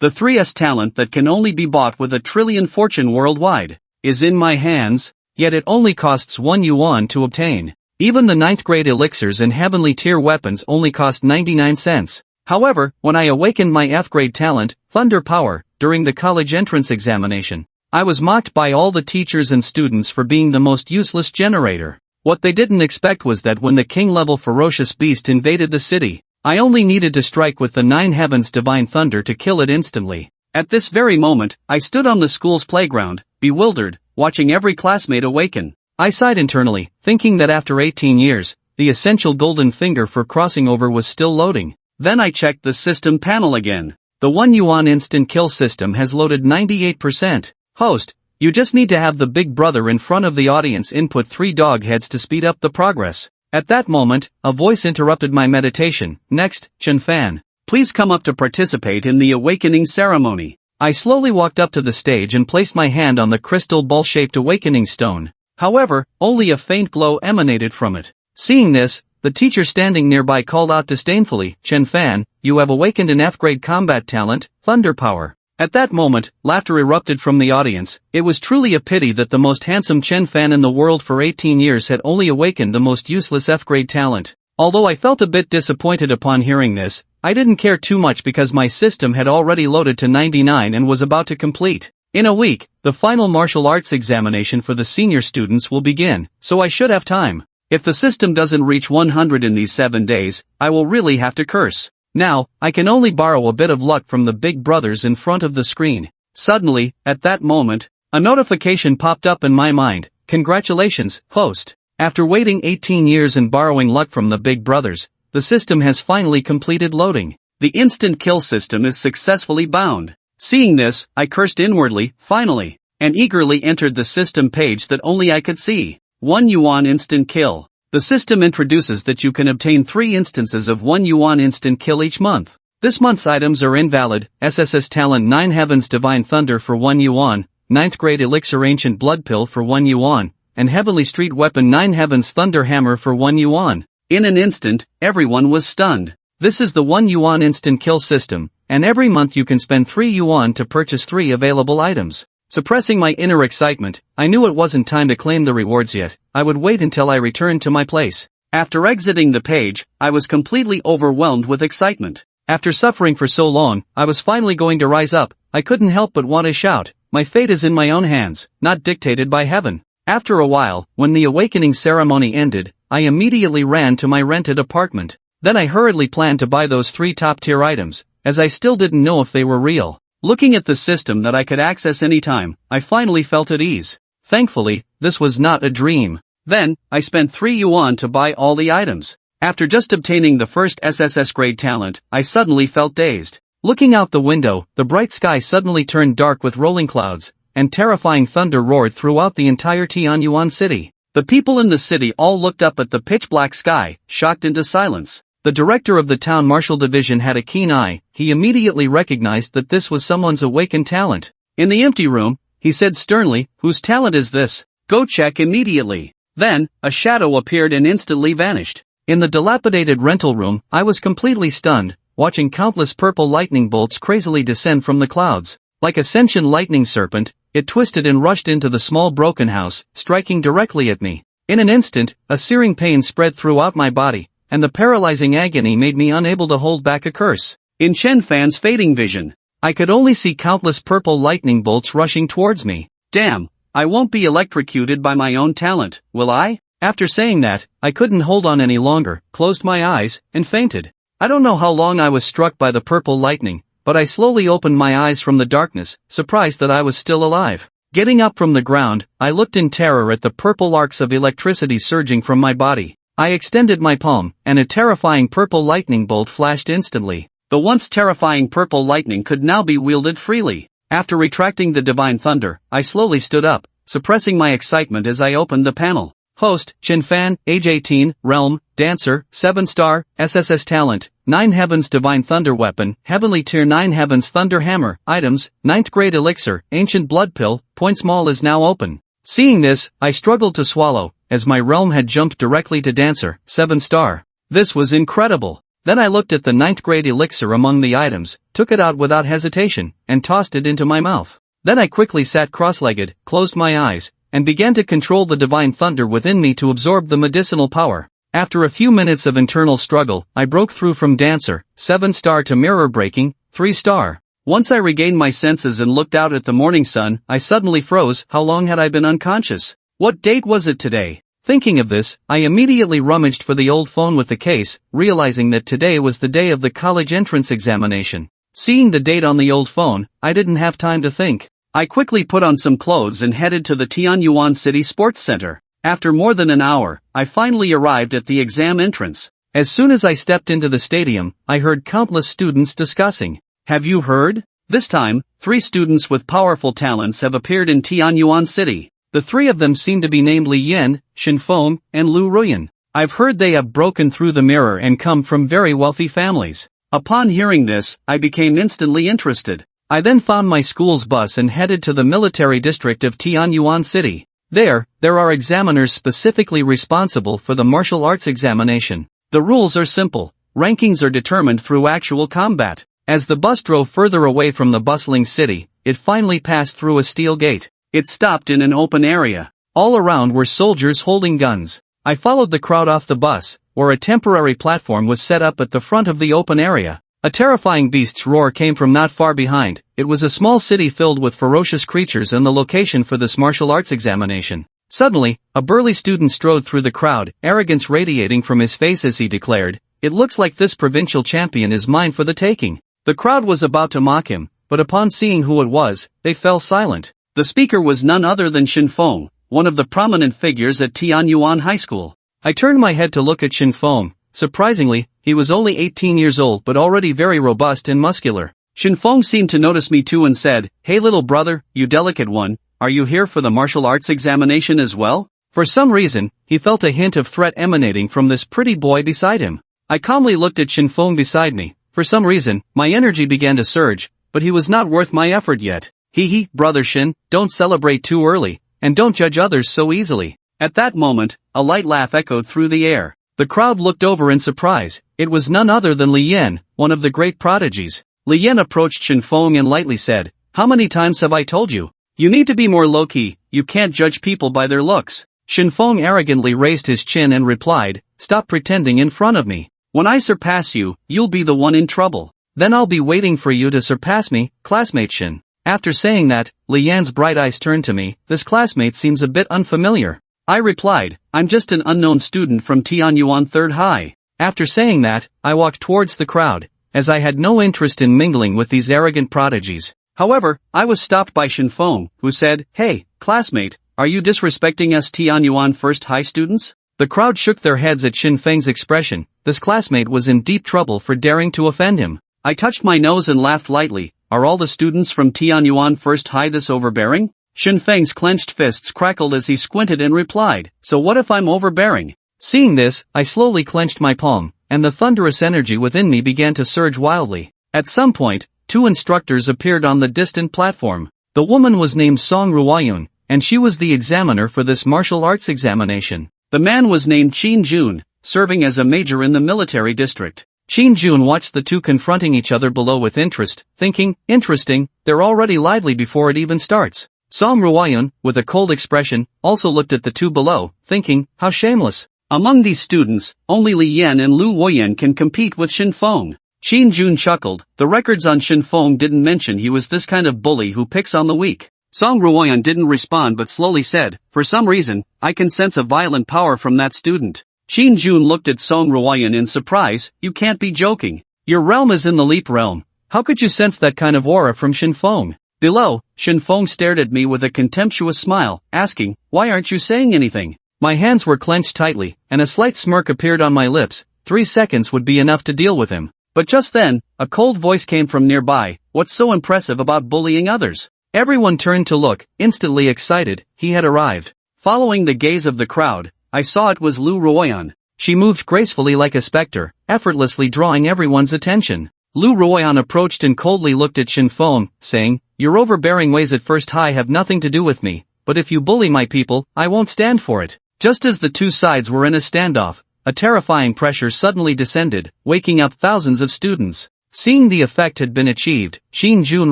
The 3S talent that can only be bought with a trillion fortune worldwide, is in my hands, yet it only costs 1 yuan to obtain. Even the 9th grade elixirs and heavenly tier weapons only cost 99 cents. However, when I awakened my F grade talent, Thunder Power, during the college entrance examination, I was mocked by all the teachers and students for being the most useless generator. What they didn't expect was that when the king-level ferocious beast invaded the city, I only needed to strike with the 9 heavens divine thunder to kill it instantly. At this very moment, I stood on the school's playground, bewildered, watching every classmate awaken. I sighed internally, thinking that after 18 years, the essential golden finger for crossing over was still loading. Then I checked the system panel again. The 1 yuan instant kill system has loaded 98%. Host, you just need to have the big brother in front of the audience input 3 dog heads to speed up the progress. At that moment, a voice interrupted my meditation. Next, Chen Fan. Please come up to participate in the awakening ceremony. I slowly walked up to the stage and placed my hand on the crystal ball-shaped awakening stone. However, only a faint glow emanated from it. Seeing this, the teacher standing nearby called out disdainfully, Chen Fan, you have awakened an F-grade combat talent, Thunder Power. At that moment, laughter erupted from the audience. It was truly a pity that the most handsome Chen Fan in the world for 18 years had only awakened the most useless F-grade talent. Although I felt a bit disappointed upon hearing this, I didn't care too much because my system had already loaded to 99 and was about to complete. In a week, the final martial arts examination for the senior students will begin, so I should have time. If the system doesn't reach 100 in these 7 days, I will really have to curse. Now, I can only borrow a bit of luck from the big brothers in front of the screen. Suddenly, at that moment, a notification popped up in my mind. Congratulations, host. After waiting 18 years and borrowing luck from the big brothers, the system has finally completed loading. The instant kill system is successfully bound. Seeing this, I cursed inwardly, finally, and eagerly entered the system page that only I could see. 1 yuan instant kill. The system introduces that you can obtain 3 instances of 1 yuan instant kill each month. This month's items are invalid: SSS talent 9 heavens divine thunder for 1 yuan, 9th grade elixir ancient blood pill for 1 yuan, and heavenly street weapon 9 heavens thunder hammer for 1 yuan. In an instant, everyone was stunned. This is the 1 yuan instant kill system, and every month you can spend 3 yuan to purchase 3 available items. Suppressing my inner excitement, I knew it wasn't time to claim the rewards yet. I would wait until I returned to my place. After exiting the page, I was completely overwhelmed with excitement. After suffering for so long, I was finally going to rise up. I couldn't help but want to shout, my fate is in my own hands, not dictated by heaven. After a while, when the awakening ceremony ended, I immediately ran to my rented apartment. Then I hurriedly planned to buy those 3 top-tier items, as I still didn't know if they were real. Looking at the system that I could access anytime, I finally felt at ease. Thankfully, this was not a dream. Then, I spent 3 yuan to buy all the items. After just obtaining the first SSS grade talent, I suddenly felt dazed. Looking out the window, the bright sky suddenly turned dark with rolling clouds, and terrifying thunder roared throughout the entire Tianyuan city. The people in the city all looked up at the pitch-black sky, shocked into silence. The director of the town martial division had a keen eye. He immediately recognized that this was someone's awakened talent. In the empty room, he said sternly, whose talent is this? Go check immediately. Then, a shadow appeared and instantly vanished. In the dilapidated rental room, I was completely stunned, watching countless purple lightning bolts crazily descend from the clouds. Like a sentient lightning serpent, it twisted and rushed into the small broken house, striking directly at me. In an instant, a searing pain spread throughout my body, and the paralyzing agony made me unable to hold back a curse. In Chen Fan's fading vision, I could only see countless purple lightning bolts rushing towards me. Damn, I won't be electrocuted by my own talent, will I? After saying that, I couldn't hold on any longer, closed my eyes, and fainted. I don't know how long I was struck by the purple lightning, but I slowly opened my eyes from the darkness, surprised that I was still alive. Getting up from the ground, I looked in terror at the purple arcs of electricity surging from my body. I extended my palm, and a terrifying purple lightning bolt flashed instantly. The once terrifying purple lightning could now be wielded freely. After retracting the divine thunder, I slowly stood up, suppressing my excitement as I opened the panel. Host, Chen Fan, age 18, realm, dancer, 7-star, SSS talent, 9 heavens divine thunder weapon, heavenly tier 9 heavens thunder hammer, items, 9th grade elixir, ancient blood pill, points mall is now open. Seeing this, I struggled to swallow, as my realm had jumped directly to dancer, 7-star. This was incredible. Then I looked at the 9th grade elixir among the items, took it out without hesitation, and tossed it into my mouth. Then I quickly sat cross-legged, closed my eyes, and began to control the divine thunder within me to absorb the medicinal power. After a few minutes of internal struggle, I broke through from dancer, 7-star to mirror breaking, 3-star. Once I regained my senses and looked out at the morning sun, I suddenly froze. How long had I been unconscious? What date was it today? Thinking of this, I immediately rummaged for the old phone with the case, realizing that today was the day of the college entrance examination. Seeing the date on the old phone, I didn't have time to think. I quickly put on some clothes and headed to the Tianyuan City Sports Center. After more than an hour, I finally arrived at the exam entrance. As soon as I stepped into the stadium, I heard countless students discussing. Have you heard? This time, 3 students with powerful talents have appeared in Tianyuan City. The 3 of them seem to be named Li Yan, Chen Fan, and Lu Ruyan. I've heard they have broken through the mirror and come from very wealthy families. Upon hearing this, I became instantly interested. I then found my school's bus and headed to the military district of Tianyuan City. There are examiners specifically responsible for the martial arts examination. The rules are simple. Rankings are determined through actual combat. As the bus drove further away from the bustling city, it finally passed through a steel gate. It stopped in an open area. All around were soldiers holding guns. I followed the crowd off the bus, where a temporary platform was set up at the front of the open area. A terrifying beast's roar came from not far behind. It was a small city filled with ferocious creatures and the location for this martial arts examination. Suddenly, a burly student strode through the crowd, arrogance radiating from his face as he declared, "It looks like this provincial champion is mine for the taking." The crowd was about to mock him, but upon seeing who it was, they fell silent. The speaker was none other than Chen Fan, one of the prominent figures at Tianyuan High School. I turned my head to look at Chen Fan. Surprisingly, he was only 18 years old but already very robust and muscular. Chen Fan seemed to notice me too and said, "Hey little brother, you delicate one, are you here for the martial arts examination as well?" For some reason, he felt a hint of threat emanating from this pretty boy beside him. I calmly looked at Chen Fan beside me. For some reason, my energy began to surge, but he was not worth my effort yet. Hee brother Shin, don't celebrate too early, and don't judge others so easily. At that moment, a light laugh echoed through the air. The crowd looked over in surprise. It was none other than Li Yan, one of the great prodigies. Li Yan approached Chen Fan and lightly said, "How many times have I told you? You need to be more low-key, you can't judge people by their looks." Chen Fan arrogantly raised his chin and replied, "Stop pretending in front of me. When I surpass you, you'll be the one in trouble. Then I'll be waiting for you to surpass me, classmate Shin." After saying that, Li Yan's bright eyes turned to me. "This classmate seems a bit unfamiliar." I replied, "I'm just an unknown student from Tianyuan 3rd High." After saying that, I walked towards the crowd, as I had no interest in mingling with these arrogant prodigies. However, I was stopped by Chen Fan, who said, "Hey, classmate, are you disrespecting us Tianyuan 1st High students?" The crowd shook their heads at Chen Fan's expression. This classmate was in deep trouble for daring to offend him. I touched my nose and laughed lightly. "Are all the students from Tianyuan 1st High this overbearing?" Chen Fan's clenched fists crackled as he squinted and replied, "So what if I'm overbearing?" Seeing this, I slowly clenched my palm, and the thunderous energy within me began to surge wildly. At some point, 2 instructors appeared on the distant platform. The woman was named Song Ruayun, and she was the examiner for this martial arts examination. The man was named Qin Jun, serving as a major in the military district. Qin Jun watched the 2 confronting each other below with interest, thinking, "Interesting, they're already lively before it even starts." Song Ruayun, with a cold expression, also looked at the 2 below, thinking, "How shameless. Among these students, only Li Yan and Lu Ruyan can compete with Chen Fan." Qin Jun chuckled. The records on Chen Fan didn't mention he was this kind of bully who picks on the weak. Song Ruayun didn't respond but slowly said, "For some reason, I can sense a violent power from that student." Qin Jun looked at Song Ruayun in surprise. "You can't be joking. Your realm is in the Leap realm. How could you sense that kind of aura from Chen Fan?" Below, Chen Fan stared at me with a contemptuous smile, asking, "Why aren't you saying anything?" My hands were clenched tightly, and a slight smirk appeared on my lips. 3 seconds would be enough to deal with him. But just then, a cold voice came from nearby. "What's so impressive about bullying others?" Everyone turned to look, instantly excited. He had arrived. Following the gaze of the crowd, I saw it was Lu Ruyan. She moved gracefully like a specter, effortlessly drawing everyone's attention. Lu Ruyan approached and coldly looked at Chen Fan, saying, "Your overbearing ways at 1st High have nothing to do with me, but if you bully my people, I won't stand for it." Just as the 2 sides were in a standoff, a terrifying pressure suddenly descended, waking up thousands of students. Seeing the effect had been achieved, Shin Jun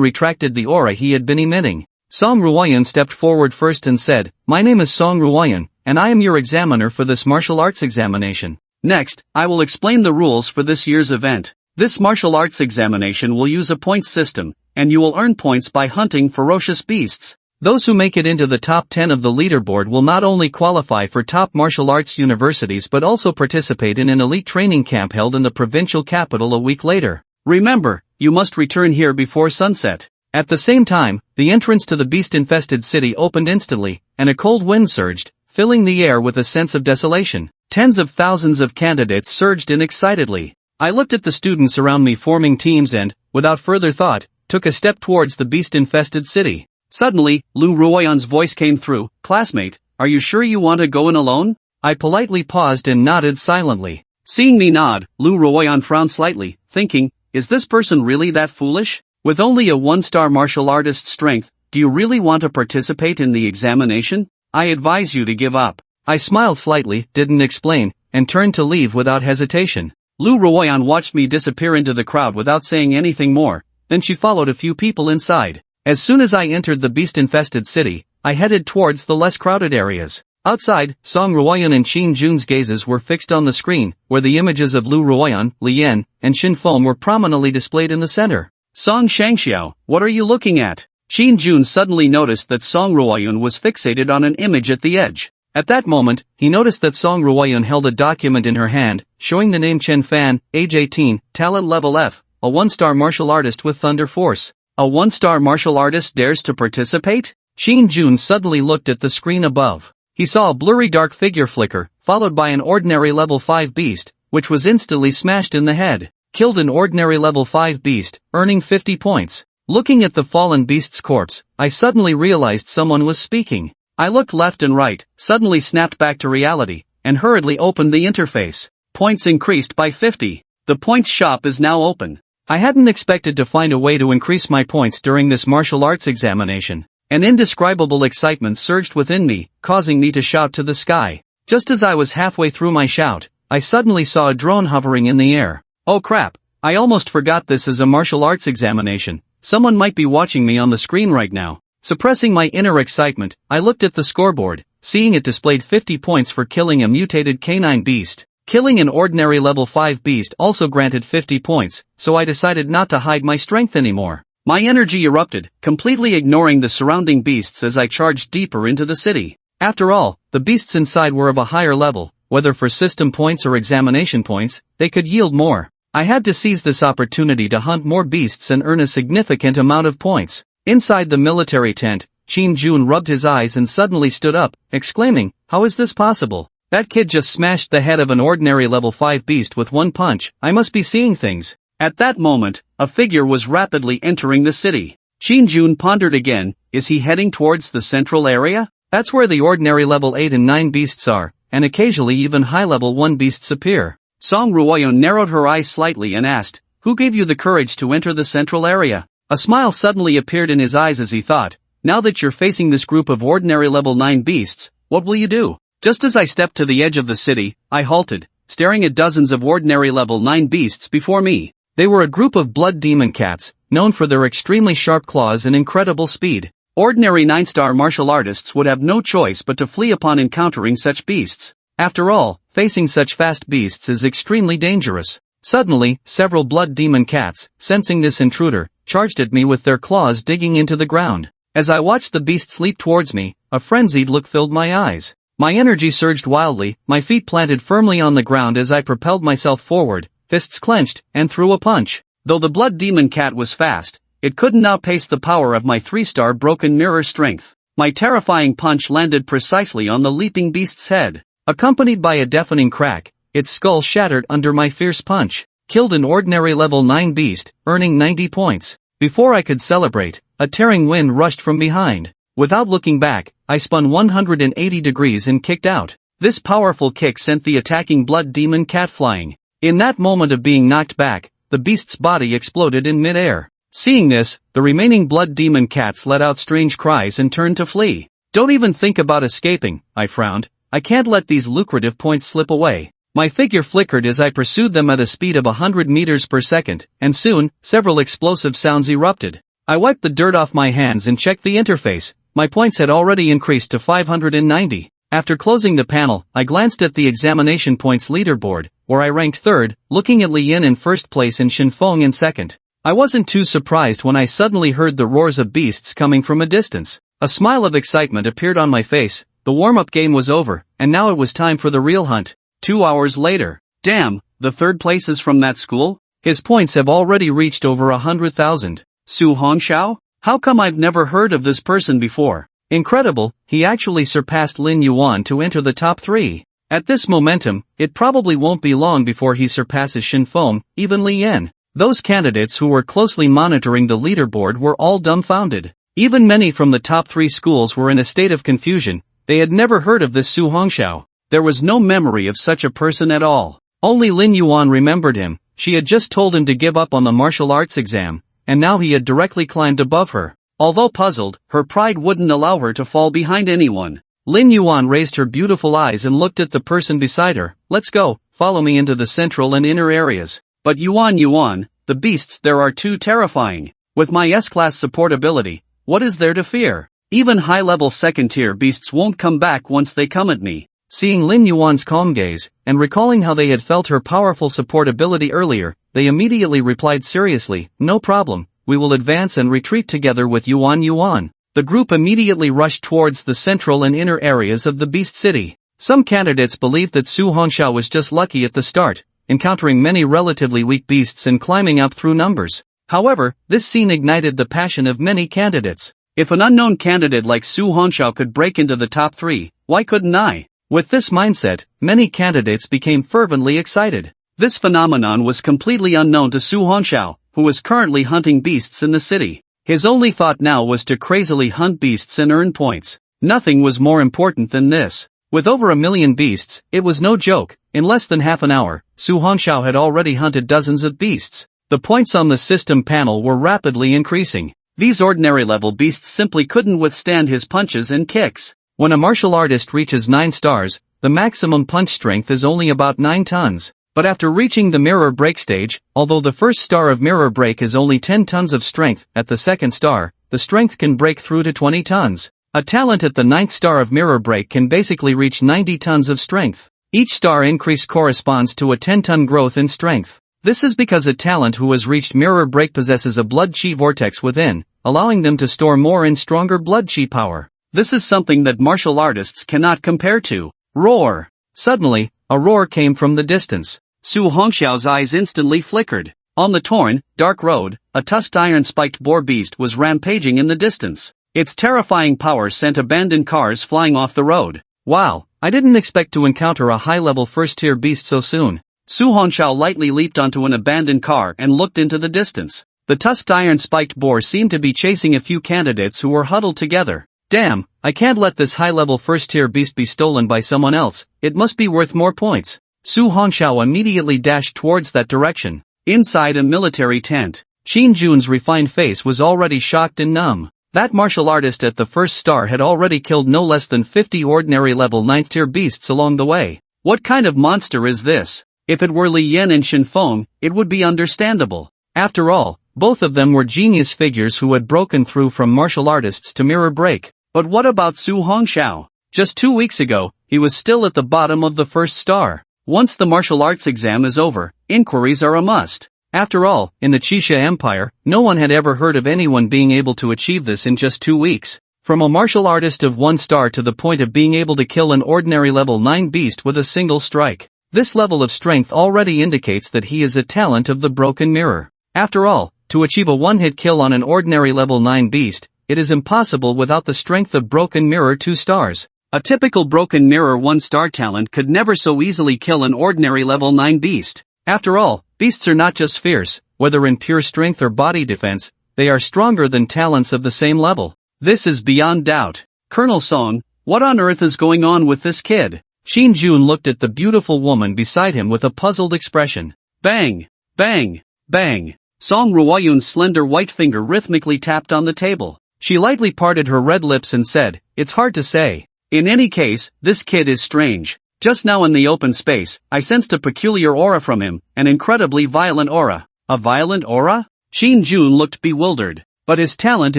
retracted the aura he had been emitting. Song Ruoyan stepped forward first and said, "My name is Song Ruoyan, and I am your examiner for this martial arts examination. Next, I will explain the rules for this year's event. This martial arts examination will use a points system, and you will earn points by hunting ferocious beasts. Those who make it into the top 10 of the leaderboard will not only qualify for top martial arts universities but also participate in an elite training camp held in the provincial capital a week later. Remember, you must return here before sunset." At the same time, the entrance to the beast-infested city opened instantly, and a cold wind surged, filling the air with a sense of desolation. Tens of thousands of candidates surged in excitedly. I looked at the students around me forming teams and, without further thought, took a step towards the beast-infested city. Suddenly, Lu Ruoyan's voice came through, "Classmate, are you sure you want to go in alone?" I politely paused and nodded silently. Seeing me nod, Lu Ruoyan frowned slightly, thinking, "Is this person really that foolish? With only a 1-star martial artist's strength, do you really want to participate in the examination? I advise you to give up." I smiled slightly, didn't explain, and turned to leave without hesitation. Lu Ruoyan watched me disappear into the crowd without saying anything more, then she followed a few people inside. As soon as I entered the beast-infested city, I headed towards the less crowded areas. Outside, Song Ruoyan and Shin Jun's gazes were fixed on the screen, where the images of Lu Ruoyan, Lian, and Shin Feng were prominently displayed in the center. "Song Shangxiao, what are you looking at?" Shin Jun suddenly noticed that Song Ruoyan was fixated on an image at the edge. At that moment, he noticed that Song Ruoyan held a document in her hand, showing the name Chen Fan, age 18, talent level F, a 1-star martial artist with thunder force. A 1-star martial artist dares to participate? Shin Jun suddenly looked at the screen above. He saw a blurry dark figure flicker, followed by an ordinary level 5 beast, which was instantly smashed in the head. Killed an ordinary level 5 beast, earning 50 points. Looking at the fallen beast's corpse, I suddenly realized someone was speaking. I looked left and right, suddenly snapped back to reality, and hurriedly opened the interface. Points increased by 50. The points shop is now open. I hadn't expected to find a way to increase my points during this martial arts examination. An indescribable excitement surged within me, causing me to shout to the sky. Just as I was halfway through my shout, I suddenly saw a drone hovering in the air. Oh crap, I almost forgot this is a martial arts examination. Someone might be watching me on the screen right now. Suppressing my inner excitement, I looked at the scoreboard, seeing it displayed 50 points for killing a mutated canine beast. Killing an ordinary level 5 beast also granted 50 points, so I decided not to hide my strength anymore. My energy erupted, completely ignoring the surrounding beasts as I charged deeper into the city. After all, the beasts inside were of a higher level, whether for system points or examination points, they could yield more. I had to seize this opportunity to hunt more beasts and earn a significant amount of points. Inside the military tent, Shin Jun rubbed his eyes and suddenly stood up, exclaiming, "How is this possible? That kid just smashed the head of an ordinary level 5 beast with one punch. I must be seeing things." At that moment, a figure was rapidly entering the city. Shin Jun pondered again, is he heading towards the central area? That's where the ordinary level 8 and 9 beasts are, and occasionally even high level 1 beasts appear. Song Ruoyan narrowed her eyes slightly and asked, "Who gave you the courage to enter the central area?" A smile suddenly appeared in his eyes as he thought, "Now that you're facing this group of ordinary level 9 beasts, what will you do?" Just as I stepped to the edge of the city, I halted, staring at dozens of ordinary level 9 beasts before me. They were a group of blood demon cats, known for their extremely sharp claws and incredible speed. Ordinary 9-star martial artists would have no choice but to flee upon encountering such beasts. After all, facing such fast beasts is extremely dangerous. Suddenly, several blood demon cats, sensing this intruder, charged at me with their claws digging into the ground. As I watched the beasts leap towards me, a frenzied look filled my eyes. My energy surged wildly, my feet planted firmly on the ground as I propelled myself forward, fists clenched, and threw a punch. Though the blood demon cat was fast, it couldn't outpace the power of my 3-star broken mirror strength. My terrifying punch landed precisely on the leaping beast's head. Accompanied by a deafening crack, its skull shattered under my fierce punch. Killed an ordinary level 9 beast, earning 90 points. Before I could celebrate, a tearing wind rushed from behind. Without looking back, I spun 180 degrees and kicked out. This powerful kick sent the attacking blood demon cat flying. In that moment of being knocked back, the beast's body exploded in mid-air. Seeing this, the remaining blood demon cats let out strange cries and turned to flee. "Don't even think about escaping," I frowned. "I can't let these lucrative points slip away." My figure flickered as I pursued them at a speed of 100 meters per second, and soon, several explosive sounds erupted. I wiped the dirt off my hands and checked the interface. My points had already increased to 590. After closing the panel, I glanced at the examination points leaderboard, where I ranked third, looking at Li Yin in first place and Chen Fan in second. I wasn't too surprised when I suddenly heard the roars of beasts coming from a distance. A smile of excitement appeared on my face. The warm-up game was over, and now it was time for the real hunt. 2 hours later. Damn, the third place is from that school? His points have already reached over 100,000. Su Hongxiao? How come I've never heard of this person before? Incredible, he actually surpassed Lin Yuan to enter the top 3. At this momentum, it probably won't be long before he surpasses Chen Fan, even Li Yin. Those candidates who were closely monitoring the leaderboard were all dumbfounded. Even many from the top 3 schools were in a state of confusion. They had never heard of this Su Hongxiao. There was no memory of such a person at all. Only Lin Yuan remembered him. She had just told him to give up on the martial arts exam, and now he had directly climbed above her. Although puzzled, her pride wouldn't allow her to fall behind anyone. Lin Yuan raised her beautiful eyes and looked at the person beside her. Let's go, follow me into the central and inner areas. But Yuan, the beasts there are too terrifying. With my S-class support ability, what is there to fear? Even high-level second-tier beasts won't come back once they come at me. Seeing Lin Yuan's calm gaze, and recalling how they had felt her powerful support ability earlier, they immediately replied seriously, no problem, we will advance and retreat together with Yuan. The group immediately rushed towards the central and inner areas of the beast city. Some candidates believed that Su Hongxiao was just lucky at the start, encountering many relatively weak beasts and climbing up through numbers. However, this scene ignited the passion of many candidates. If an unknown candidate like Su Hongxiao could break into the top 3, why couldn't I? With this mindset, many candidates became fervently excited. This phenomenon was completely unknown to Su Hongxiao, who was currently hunting beasts in the city. His only thought now was to crazily hunt beasts and earn points. Nothing was more important than this. With over 1 million beasts, it was no joke. In less than half an hour, Su Hongxiao had already hunted dozens of beasts. The points on the system panel were rapidly increasing. These ordinary-level beasts simply couldn't withstand his punches and kicks. When a martial artist reaches 9 stars, the maximum punch strength is only about 9 tons. But after reaching the mirror break stage, although the first star of mirror break is only 10 tons of strength, at the second star, the strength can break through to 20 tons. A talent at the 9th star of mirror break can basically reach 90 tons of strength. Each star increase corresponds to a 10-ton growth in strength. This is because a talent who has reached mirror break possesses a blood chi vortex within, allowing them to store more and stronger blood chi power. This is something that martial artists cannot compare to. Roar! Suddenly, a roar came from the distance. Su Hongxiao's eyes instantly flickered. On the torn, dark road, a tusked iron-spiked boar beast was rampaging in the distance. Its terrifying power sent abandoned cars flying off the road. Wow, I didn't expect to encounter a high-level first-tier beast so soon. Su Hongxiao lightly leaped onto an abandoned car and looked into the distance. The tusked iron-spiked boar seemed to be chasing a few candidates who were huddled together. Damn, I can't let this high-level first-tier beast be stolen by someone else. It must be worth more points. Su Hongxiao immediately dashed towards that direction. Inside a military tent, Qin Jun's refined face was already shocked and numb. That martial artist at the first star had already killed no less than 50 ordinary-level 9th-tier beasts along the way. What kind of monster is this? If it were Li Yin and Chen Fan, it would be understandable. After all, both of them were genius figures who had broken through from martial artists to mirror break. But what about Su Hongxiao? Just 2 weeks ago, he was still at the bottom of the first star. Once the martial arts exam is over, inquiries are a must. After all, in the Qixia Empire, no one had ever heard of anyone being able to achieve this in just 2 weeks. From a martial artist of 1 star to the point of being able to kill an ordinary level 9 beast with a single strike. This level of strength already indicates that he is a talent of the broken mirror. After all, to achieve a one-hit kill on an ordinary level 9 beast, it is impossible without the strength of broken mirror 2 stars. A typical broken mirror 1-star talent could never so easily kill an ordinary level 9 beast. After all, beasts are not just fierce, whether in pure strength or body defense, they are stronger than talents of the same level. This is beyond doubt. Colonel Song, what on earth is going on with this kid? Qin Jun looked at the beautiful woman beside him with a puzzled expression. Bang! Bang! Bang! Song Ruoyun's slender white finger rhythmically tapped on the table. She lightly parted her red lips and said, "It's hard to say. In any case, this kid is strange. Just now in the open space, I sensed a peculiar aura from him, an incredibly violent aura. A violent aura? Shin Jun looked bewildered. But his talent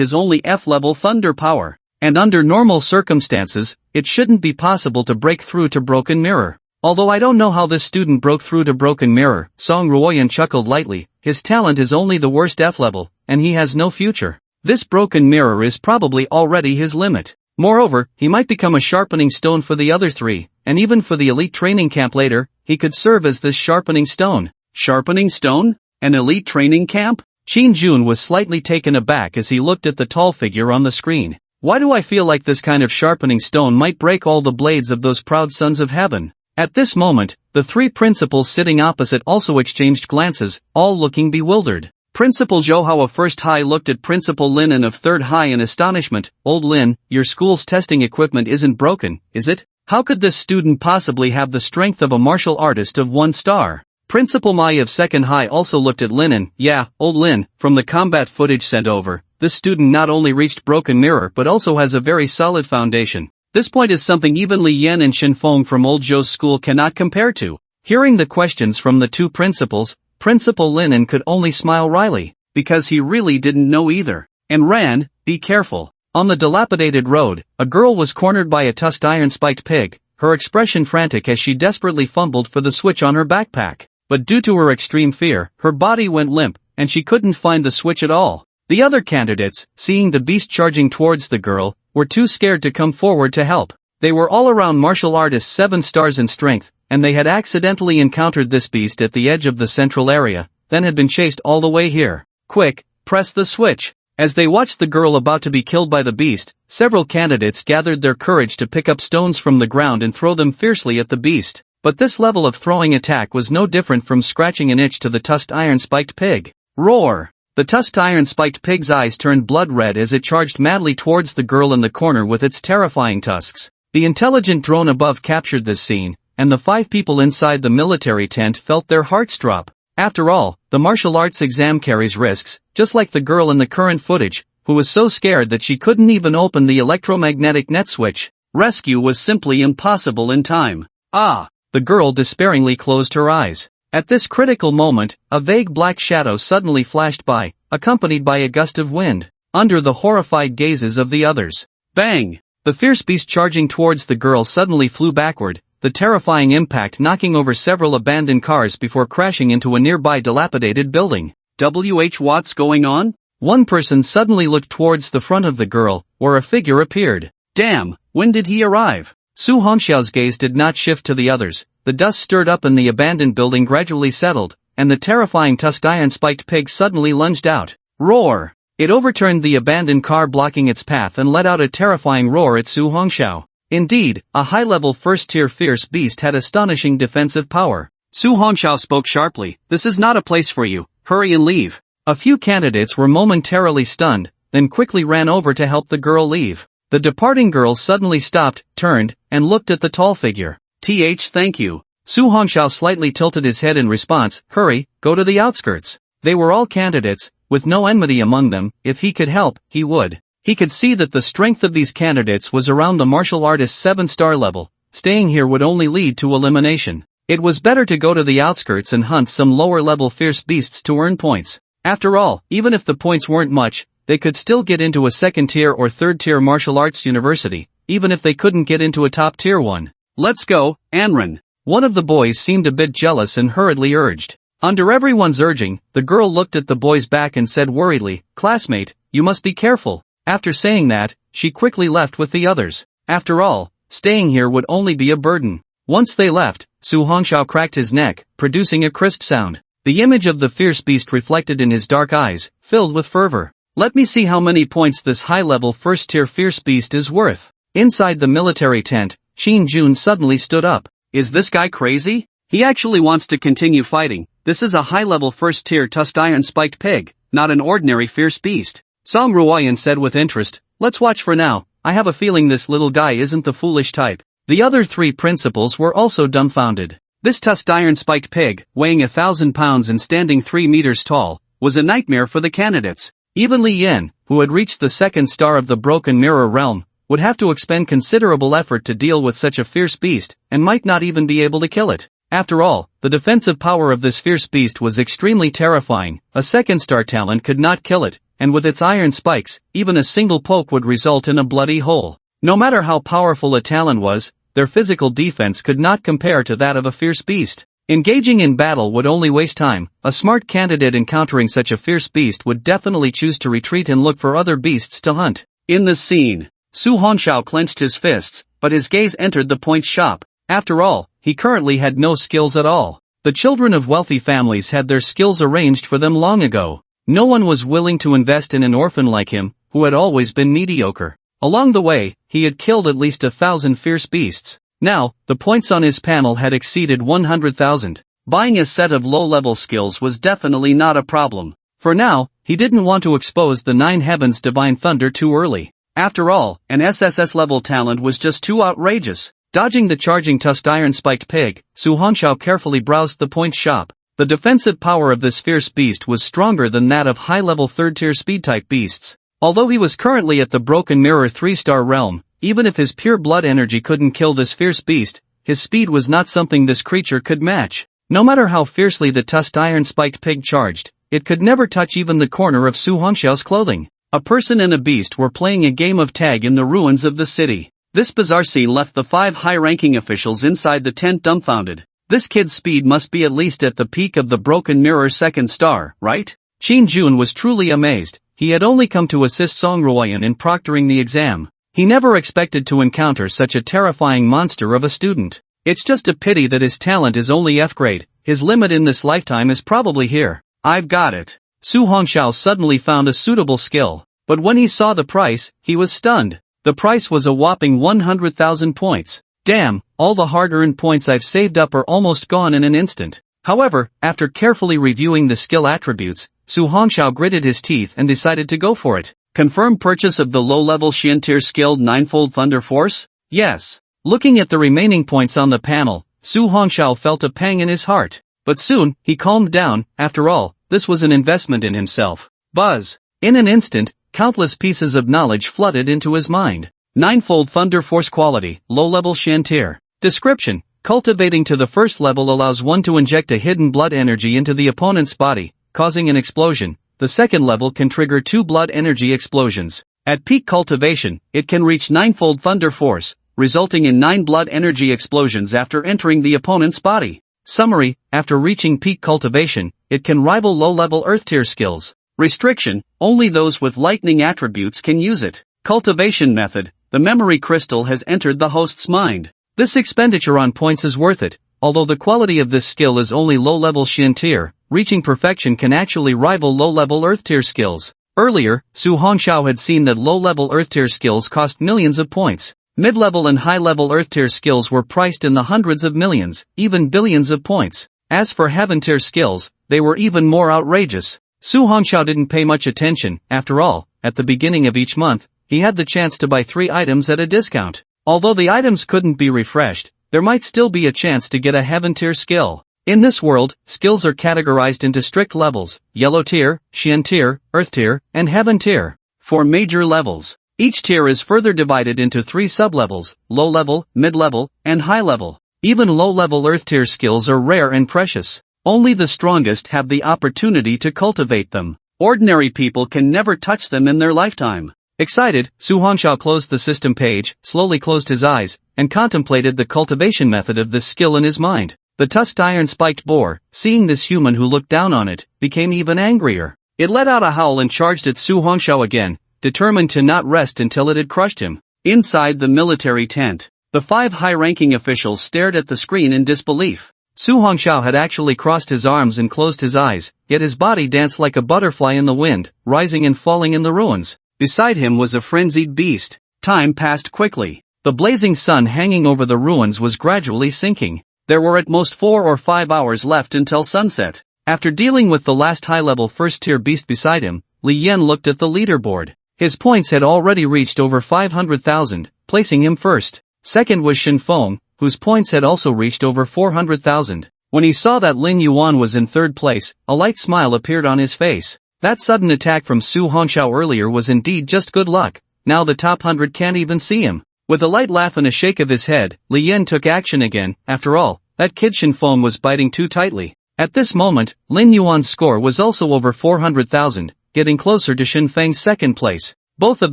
is only F-level thunder power. And under normal circumstances, it shouldn't be possible to break through to Broken Mirror. Although I don't know how this student broke through to Broken Mirror, Song Ruoyan chuckled lightly. His talent is only the worst F-level, and he has no future. This Broken Mirror is probably already his limit. Moreover, he might become a sharpening stone for the other three, and even for the elite training camp later, he could serve as this sharpening stone. Sharpening stone? An elite training camp? Shin Jun was slightly taken aback as he looked at the tall figure on the screen. Why do I feel like this kind of sharpening stone might break all the blades of those proud sons of heaven? At this moment, the three principals sitting opposite also exchanged glances, all looking bewildered. Principal Zhou Hao of First High looked at Principal Lin of Third High in astonishment. Old Lin, your school's testing equipment isn't broken, is it? How could this student possibly have the strength of a martial artist of 1 star? Principal Mai of Second High also looked at Lin and, yeah, Old Lin, from the combat footage sent over, this student not only reached Broken Mirror but also has a very solid foundation. This point is something even Li Yan and Shen Feng from Old Zhou's school cannot compare to. Hearing the questions from the two principals, Principal Linen could only smile wryly, because he really didn't know either. And ran, be careful. On the dilapidated road, a girl was cornered by a tusked iron-spiked pig, her expression frantic as she desperately fumbled for the switch on her backpack. But due to her extreme fear, her body went limp, and she couldn't find the switch at all. The other candidates, seeing the beast charging towards the girl, were too scared to come forward to help. They were all around martial artists 7 stars in strength, and they had accidentally encountered this beast at the edge of the central area, then had been chased all the way here. Quick, press the switch. As they watched the girl about to be killed by the beast, several candidates gathered their courage to pick up stones from the ground and throw them fiercely at the beast. But this level of throwing attack was no different from scratching an itch to the tusked iron-spiked pig. Roar! The tusked iron-spiked pig's eyes turned blood red as it charged madly towards the girl in the corner with its terrifying tusks. The intelligent drone above captured this scene, and the 5 people inside the military tent felt their hearts drop. After all, the martial arts exam carries risks, just like the girl in the current footage, who was so scared that she couldn't even open the electromagnetic net switch. Rescue was simply impossible in time. Ah! The girl despairingly closed her eyes. At this critical moment, a vague black shadow suddenly flashed by, accompanied by a gust of wind, under the horrified gazes of the others. Bang! The fierce beast charging towards the girl suddenly flew backward, the terrifying impact knocking over several abandoned cars before crashing into a nearby dilapidated building. What's going on? One person suddenly looked towards the front of the girl, where a figure appeared. Damn, when did he arrive? Su Hongxiao's gaze did not shift to the others. The dust stirred up in the abandoned building gradually settled, and the terrifying tusked iron-spiked pig suddenly lunged out. Roar! It overturned the abandoned car blocking its path and let out a terrifying roar at Su Hongxiao. Indeed, a high-level first-tier fierce beast had astonishing defensive power. Su Hongxiao spoke sharply, "This is not a place for you, hurry and leave." A few candidates were momentarily stunned, then quickly ran over to help the girl leave. The departing girl suddenly stopped, turned, and looked at the tall figure. Thank you. Su Hongxiao slightly tilted his head in response. Hurry, go to the outskirts. They were all candidates, with no enmity among them. If he could help, he would. He could see that the strength of these candidates was around the martial artist's 7-star level. Staying here would only lead to elimination. It was better to go to the outskirts and hunt some lower-level fierce beasts to earn points. After all, even if the points weren't much, they could still get into a 2nd-tier or 3rd-tier martial arts university, even if they couldn't get into a top-tier one. Let's go, Anren. One of the boys seemed a bit jealous and hurriedly urged. Under everyone's urging, the girl looked at the boy's back and said worriedly, "Classmate, you must be careful." After saying that, she quickly left with the others. After all, staying here would only be a burden. Once they left, Su Hongxiao cracked his neck, producing a crisp sound. The image of the fierce beast reflected in his dark eyes, filled with fervor. Let me see how many points this high-level first-tier fierce beast is worth. Inside the military tent, Shin Jun suddenly stood up. Is this guy crazy? He actually wants to continue fighting. This is a high-level first-tier tusked iron-spiked pig, not an ordinary fierce beast. Song Ruoyan said with interest, "Let's watch for now. I have a feeling this little guy isn't the foolish type." The other 3 principals were also dumbfounded. This tusked iron-spiked pig, weighing 1,000 pounds and standing 3 meters tall, was a nightmare for the candidates. Even Li Yan, who had reached the 2nd star of the Broken Mirror realm, would have to expend considerable effort to deal with such a fierce beast, and might not even be able to kill it. After all, the defensive power of this fierce beast was extremely terrifying. A second-star talent could not kill it, and with its iron spikes, even a single poke would result in a bloody hole. No matter how powerful a talent was, their physical defense could not compare to that of a fierce beast. Engaging in battle would only waste time. A smart candidate encountering such a fierce beast would definitely choose to retreat and look for other beasts to hunt. In this scene, Su Hongxiao clenched his fists, but his gaze entered the point's shop. After all, he currently had no skills at all. The children of wealthy families had their skills arranged for them long ago. No one was willing to invest in an orphan like him, who had always been mediocre. Along the way, he had killed at least 1,000 fierce beasts. Now, the points on his panel had exceeded 100,000. Buying a set of low-level skills was definitely not a problem. For now, he didn't want to expose the 9 heavens divine thunder too early. After all, an SSS-level talent was just too outrageous. Dodging the charging tusked iron-spiked pig, Su Hongxiao carefully browsed the point's shop. The defensive power of this fierce beast was stronger than that of high-level third-tier speed-type beasts. Although he was currently at the Broken Mirror 3-star realm, even if his pure blood energy couldn't kill this fierce beast, his speed was not something this creature could match. No matter how fiercely the tusked iron-spiked pig charged, it could never touch even the corner of Su Hongxiao's clothing. A person and a beast were playing a game of tag in the ruins of the city. This bizarre scene left the 5 high-ranking officials inside the tent dumbfounded. This kid's speed must be at least at the peak of the Broken Mirror 2nd star, right? Qin Jun was truly amazed. He had only come to assist Song Ruoyan in proctoring the exam. He never expected to encounter such a terrifying monster of a student. It's just a pity that his talent is only F grade. His limit in this lifetime is probably here. I've got it. Su Hongxiao suddenly found a suitable skill. But when he saw the price, he was stunned. The price was a whopping 100,000 points. Damn, all the hard-earned points I've saved up are almost gone in an instant. However, after carefully reviewing the skill attributes, Su Hongxiao gritted his teeth and decided to go for it. Confirm purchase of the low-level Xian-tier skilled Ninefold Thunder Force? Yes. Looking at the remaining points on the panel, Su Hongxiao felt a pang in his heart. But soon, he calmed down. After all, this was an investment in himself. Buzz. In an instant, countless pieces of knowledge flooded into his mind. Ninefold Thunder Force quality, low-level Xian-tier. Description. Cultivating to the first level allows one to inject a hidden blood energy into the opponent's body, causing an explosion. The second level can trigger 2 blood energy explosions. At peak cultivation, it can reach Ninefold Thunder Force, resulting in 9 blood energy explosions after entering the opponent's body. Summary, after reaching peak cultivation, it can rival low-level Earth-tier skills. Restriction, only those with lightning attributes can use it. Cultivation method, the memory crystal has entered the host's mind. This expenditure on points is worth it. Although the quality of this skill is only low-level Xian-tier, reaching perfection can actually rival low-level Earth-tier skills. Earlier, Su Hongxiao had seen that low-level Earth-tier skills cost millions of points. Mid-level and high-level Earth-tier skills were priced in the hundreds of millions, even billions of points. As for Heaven-tier skills, they were even more outrageous. Su Hongxiao didn't pay much attention. After all, at the beginning of each month, he had the chance to buy 3 items at a discount. Although the items couldn't be refreshed, there might still be a chance to get a Heaven-tier skill. In this world, skills are categorized into strict levels: Yellow tier, Xian tier, Earth tier, and Heaven tier. For major levels, each tier is further divided into 3 sub-levels: low level, mid-level, and high level. Even low-level Earth tier skills are rare and precious. Only the strongest have the opportunity to cultivate them. Ordinary people can never touch them in their lifetime. Excited, Su Hongxiao closed the system page, slowly closed his eyes, and contemplated the cultivation method of this skill in his mind. The tusked iron-spiked boar, seeing this human who looked down on it, became even angrier. It let out a howl and charged at Su Hongxiao again, determined to not rest until it had crushed him. Inside the military tent, the 5 high-ranking officials stared at the screen in disbelief. Su Hongxiao had actually crossed his arms and closed his eyes, yet his body danced like a butterfly in the wind, rising and falling in the ruins. Beside him was a frenzied beast. Time passed quickly. The blazing sun hanging over the ruins was gradually sinking. There were at most 4 or 5 hours left until sunset. After dealing with the last high-level first-tier beast beside him, Li Yan looked at the leaderboard. His points had already reached over 500,000, placing him first. Second was Shen Fan, whose points had also reached over 400,000. When he saw that Lin Yuan was in third place, a light smile appeared on his face. That sudden attack from Su Hongxiao earlier was indeed just good luck. now the top 100 can't even see him. With a light laugh and a shake of his head, Li Yin took action again. After all, that kid Chen Fan was biting too tightly. At this moment, Lin Yuan's score was also over 400,000, getting closer to Chen Fan's second place. Both of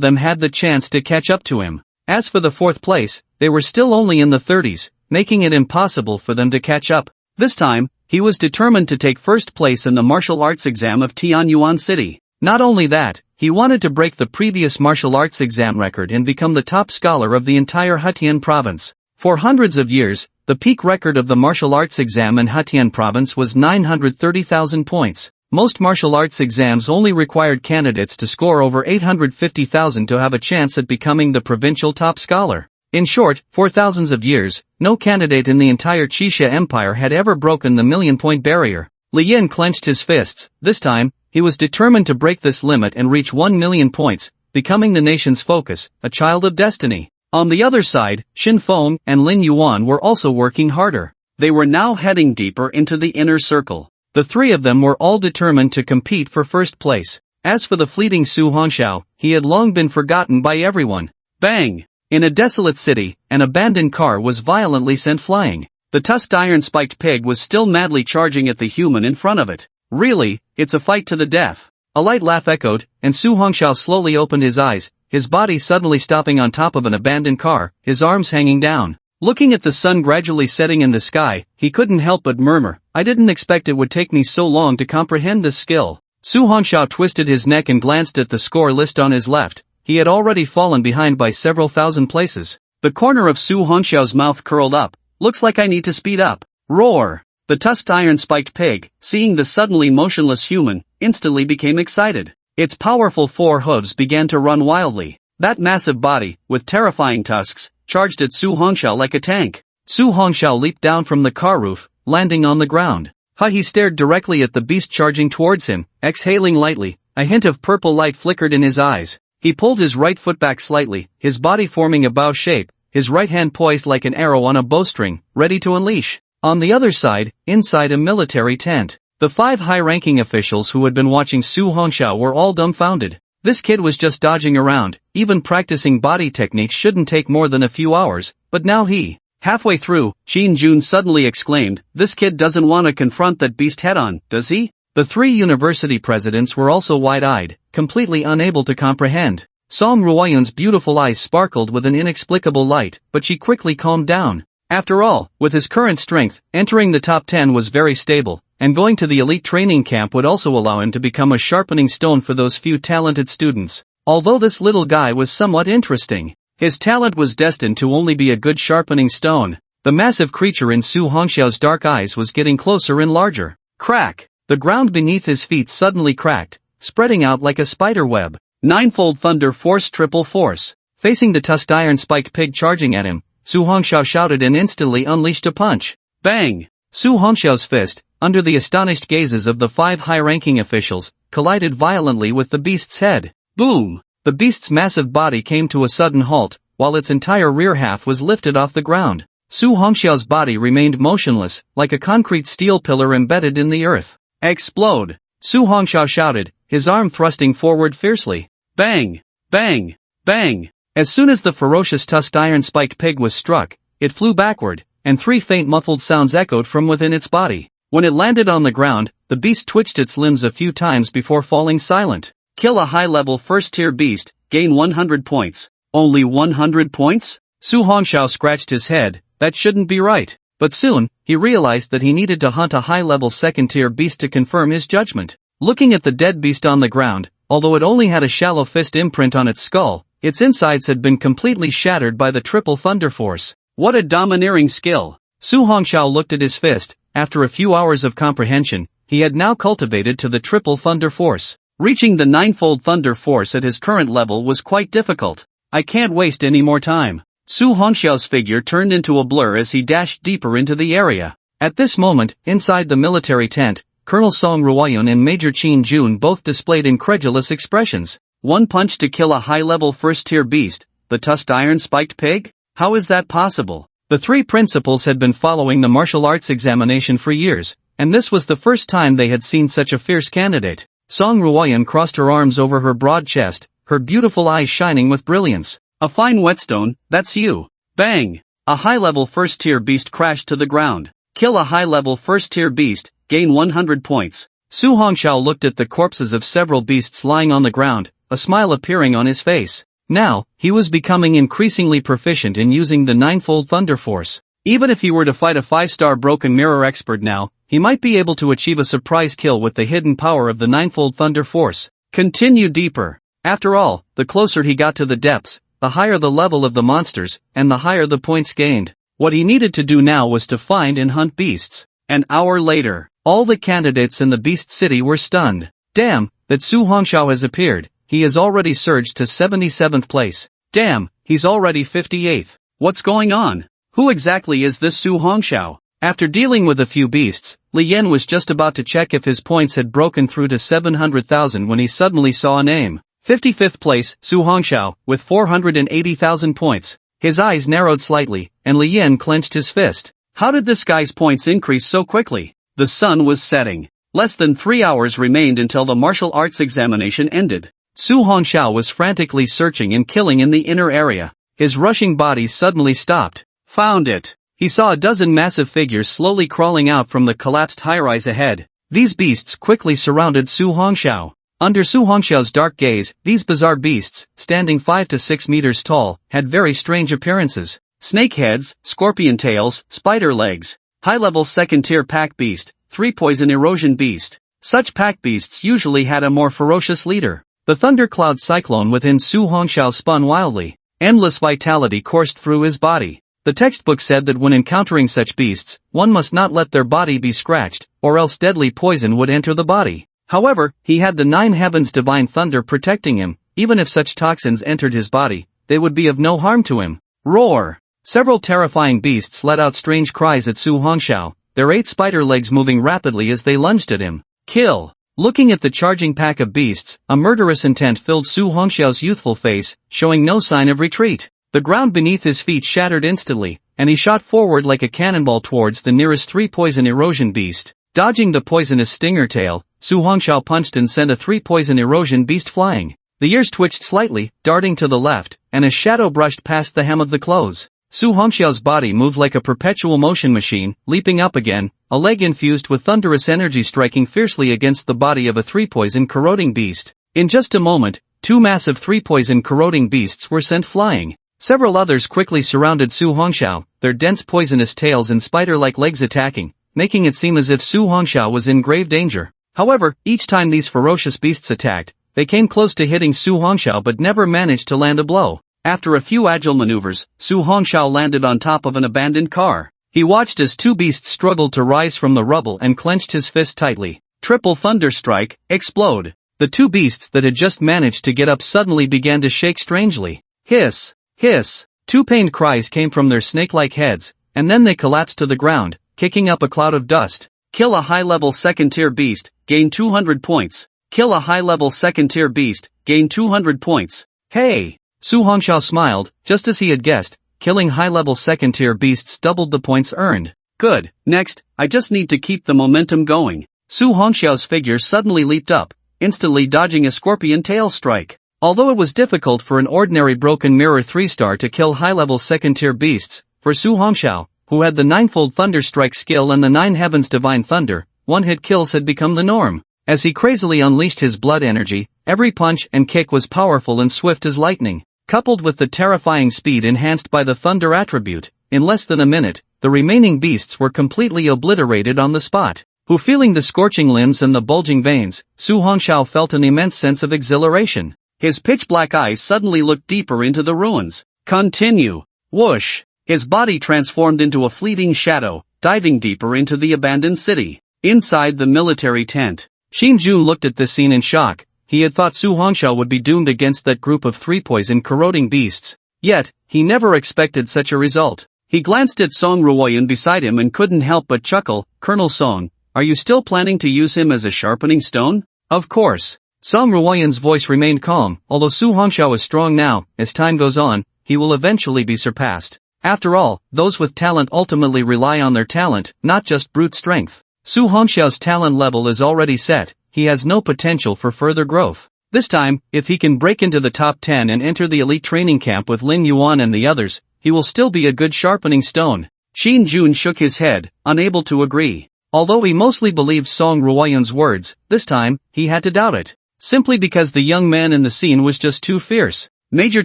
them had the chance to catch up to him. As for the fourth place, they were still only in the 30s, making it impossible for them to catch up. This time, he was determined to take first place in the martial arts exam of Tianyuan City. Not only that, he wanted to break the previous martial arts exam record and become the top scholar of the entire Hetian province. For hundreds of years, the peak record of the martial arts exam in Hetian province was 930,000 points. Most martial arts exams only required candidates to score over 850,000 to have a chance at becoming the provincial top scholar. In short, for thousands of years, no candidate in the entire Qixia Empire had ever broken the million-point barrier. Li Yin clenched his fists. This time, he was determined to break this limit and reach 1 million points, becoming the nation's focus, a child of destiny. On the other side, Chen Fan and Lin Yuan were also working harder. They were now heading deeper into the inner circle. The three of them were all determined to compete for first place. As for the fleeting Su Hongxiao, he had long been forgotten by everyone. Bang! In a desolate city, an abandoned car was violently sent flying. The tusked iron-spiked pig was still madly charging at the human in front of it. Really, it's a fight to the death. A light laugh echoed, and Su Hongxiao slowly opened his eyes, his body suddenly stopping on top of an abandoned car, his arms hanging down. Looking at the sun gradually setting in the sky, he couldn't help but murmur, I didn't expect it would take me so long to comprehend this skill. Su Hongxiao twisted his neck and glanced at the score list on his left. He had already fallen behind by several thousand places. The corner of Su Hongxiao's mouth curled up. Looks like I need to speed up. Roar! The tusked iron-spiked pig, seeing the suddenly motionless human, instantly became excited. Its powerful four hooves began to run wildly. That massive body, with terrifying tusks, charged at Su Hongxiao like a tank. Su Hongxiao leaped down from the car roof, landing on the ground. He stared directly at the beast charging towards him, exhaling lightly. A hint of purple light flickered in his eyes. He pulled his right foot back slightly, his body forming a bow shape, his right hand poised like an arrow on a bowstring, ready to unleash. On the other side, inside a military tent, the 5 high-ranking officials who had been watching Su Hongxiao were all dumbfounded. This kid was just dodging around, even practicing body techniques shouldn't take more than a few hours, but now he. Halfway through, Jin Jun suddenly exclaimed, this kid doesn't want to confront that beast head-on, does he? The 3 university presidents were also wide-eyed, completely unable to comprehend. Song Ruoyun's beautiful eyes sparkled with an inexplicable light, but she quickly calmed down. After all, with his current strength, entering the top 10 was very stable, and going to the elite training camp would also allow him to become a sharpening stone for those few talented students. Although this little guy was somewhat interesting, his talent was destined to only be a good sharpening stone. The massive creature in Su Hongxiao's dark eyes was getting closer and larger. Crack! The ground beneath his feet suddenly cracked, spreading out like a spider web. Ninefold Thunder Force Triple Force. Facing the tusked iron-spiked pig charging at him, Su Hongxiao shouted and instantly unleashed a punch. Bang! Su Hongxiao's fist, under the astonished gazes of the 5 high-ranking officials, collided violently with the beast's head. Boom! The beast's massive body came to a sudden halt, while its entire rear half was lifted off the ground. Su Hongxiao's body remained motionless, like a concrete steel pillar embedded in the earth. Explode! Su Hongxiao shouted, his arm thrusting forward fiercely. Bang! Bang! Bang! As soon as the ferocious tusked iron-spiked pig was struck, it flew backward, and 3 faint muffled sounds echoed from within its body. When it landed on the ground, the beast twitched its limbs a few times before falling silent. Kill a high-level first-tier beast, gain 100 points. Only 100 points? Su Hongxiao scratched his head. That shouldn't be right. But soon, he realized that he needed to hunt a high-level second-tier beast to confirm his judgment. Looking at the dead beast on the ground, although it only had a shallow fist imprint on its skull, its insides had been completely shattered by the triple thunder force. What a domineering skill! Su Hongxiao looked at his fist. After a few hours of comprehension, he had now cultivated to the triple thunder force. Reaching the ninefold thunder force at his current level was quite difficult. I can't waste any more time. Su Hongxiao's figure turned into a blur as he dashed deeper into the area. At this moment, inside the military tent, Colonel Song Ruoyun and Major Qin Jun both displayed incredulous expressions. One punch to kill a high-level first-tier beast, the tusked iron-spiked pig? How is that possible? The 3 principals had been following the martial arts examination for years, and this was the first time they had seen such a fierce candidate. Song Ruoyun crossed her arms over her broad chest, her beautiful eyes shining with brilliance. A fine whetstone, that's you. Bang! A high-level first-tier beast crashed to the ground. Kill a high-level first-tier beast, gain 100 points. Su Hongxiao looked at the corpses of several beasts lying on the ground, a smile appearing on his face. Now, he was becoming increasingly proficient in using the ninefold Thunder Force. Even if he were to fight a 5-star broken mirror expert now, he might be able to achieve a surprise kill with the hidden power of the ninefold Thunder Force. Continue deeper. After all, the closer he got to the depths, the higher the level of the monsters, and the higher the points gained. What he needed to do now was to find and hunt beasts. An hour later, all the candidates in the Beast City were stunned. Damn, that Su Hongxiao has appeared. He has already surged to 77th place. Damn, he's already 58th. What's going on? Who exactly is this Su Hongxiao? After dealing with a few beasts, Li Yan was just about to check if his points had broken through to 700,000 when he suddenly saw a name. 55th place, Su Hongxiao, with 480,000 points. His eyes narrowed slightly, and Li Yan clenched his fist. How did this guy's points increase so quickly? The sun was setting. Less than 3 hours remained until the martial arts examination ended. Su Hongxiao was frantically searching and killing in the inner area. His rushing body suddenly stopped. Found it. He saw a dozen massive figures slowly crawling out from the collapsed high-rise ahead. These beasts quickly surrounded Su Hongxiao. Under Su Hongxiao's dark gaze, these bizarre beasts, standing 5 to 6 meters tall, had very strange appearances. Snake heads, scorpion tails, spider legs. High-level second-tier pack beast, 3-poison erosion beast. Such pack beasts usually had a more ferocious leader. The thundercloud cyclone within Su Hongxiao spun wildly. Endless vitality coursed through his body. The textbook said that when encountering such beasts, one must not let their body be scratched, or else deadly poison would enter the body. However, he had the 9 heavens divine thunder protecting him. Even if such toxins entered his body, they would be of no harm to him. Roar! Several terrifying beasts let out strange cries at Su Hongxiao, their 8 spider legs moving rapidly as they lunged at him. Kill! Looking at the charging pack of beasts, a murderous intent filled Su Hongxiao's youthful face, showing no sign of retreat. The ground beneath his feet shattered instantly, and he shot forward like a cannonball towards the nearest 3-poison erosion beast. Dodging the poisonous stinger tail, Su Hongxiao punched and sent a 3-poison erosion beast flying. The ears twitched slightly, darting to the left, and a shadow brushed past the hem of the clothes. Su Hongxiao's body moved like a perpetual motion machine, leaping up again, a leg infused with thunderous energy striking fiercely against the body of a 3-poison corroding beast. In just a moment, 2 massive 3-poison corroding beasts were sent flying. Several others quickly surrounded Su Hongxiao, their dense poisonous tails and spider-like legs attacking, making it seem as if Su Hongxiao was in grave danger. However, each time these ferocious beasts attacked, they came close to hitting Su Hongxiao but never managed to land a blow. After a few agile maneuvers, Su Hongxiao landed on top of an abandoned car. He watched as 2 beasts struggled to rise from the rubble and clenched his fist tightly. Triple thunder strike, explode. The 2 beasts that had just managed to get up suddenly began to shake strangely. Hiss, hiss. 2 pained cries came from their snake-like heads, and then they collapsed to the ground, kicking up a cloud of dust. Kill a high-level second-tier beast, gain 200 points. Kill a high-level second-tier beast, gain 200 points. Hey! Su Hongxiao smiled, just as he had guessed, killing high-level second-tier beasts doubled the points earned. Good, next, I just need to keep the momentum going. Su Hongxiao's figure suddenly leaped up, instantly dodging a scorpion tail strike. Although it was difficult for an ordinary broken mirror 3-star to kill high-level second-tier beasts, for Su Hongxiao, who had the 9-fold thunder strike skill and the 9 heavens divine thunder, one-hit kills had become the norm. As he crazily unleashed his blood energy, every punch and kick was powerful and swift as lightning. Coupled with the terrifying speed enhanced by the thunder attribute, in less than a minute, the remaining beasts were completely obliterated on the spot. Who feeling the scorching limbs and the bulging veins, Su Hongxiao felt an immense sense of exhilaration. His pitch-black eyes suddenly looked deeper into the ruins. Continue. Whoosh. His body transformed into a fleeting shadow, diving deeper into the abandoned city. Inside the military tent, Xin Jun looked at this scene in shock. He had thought Su Hongxiao would be doomed against that group of 3-poison corroding beasts. Yet, he never expected such a result. He glanced at Song Ruoyan beside him and couldn't help but chuckle. Colonel Song, are you still planning to use him as a sharpening stone? Of course. Song Ruoyan's voice remained calm. Although Su Hongxiao is strong now, as time goes on, he will eventually be surpassed. After all, those with talent ultimately rely on their talent, not just brute strength. Su Hongxiao's talent level is already set. He has no potential for further growth. This time, if he can break into the top 10 and enter the elite training camp with Lin Yuan and the others, he will still be a good sharpening stone. Shin Jun shook his head, unable to agree. Although he mostly believed Song Ruoyun's words, this time, he had to doubt it. Simply because the young man in the scene was just too fierce. Major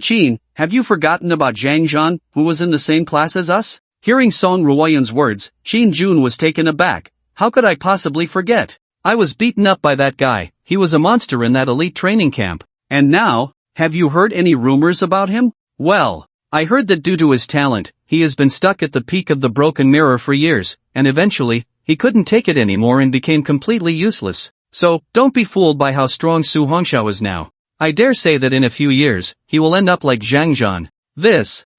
Qin, have you forgotten about Zhang Zhan, who was in the same class as us? Hearing Song Ruoyun's words, Shin Jun was taken aback. How could I possibly forget? I was beaten up by that guy, he was a monster in that elite training camp. And now, have you heard any rumors about him? Well, I heard that due to his talent, he has been stuck at the peak of the broken mirror for years, and eventually, he couldn't take it anymore and became completely useless. So, don't be fooled by how strong Su Hongxiao is now. I dare say that in a few years, he will end up like Zhang Zhan.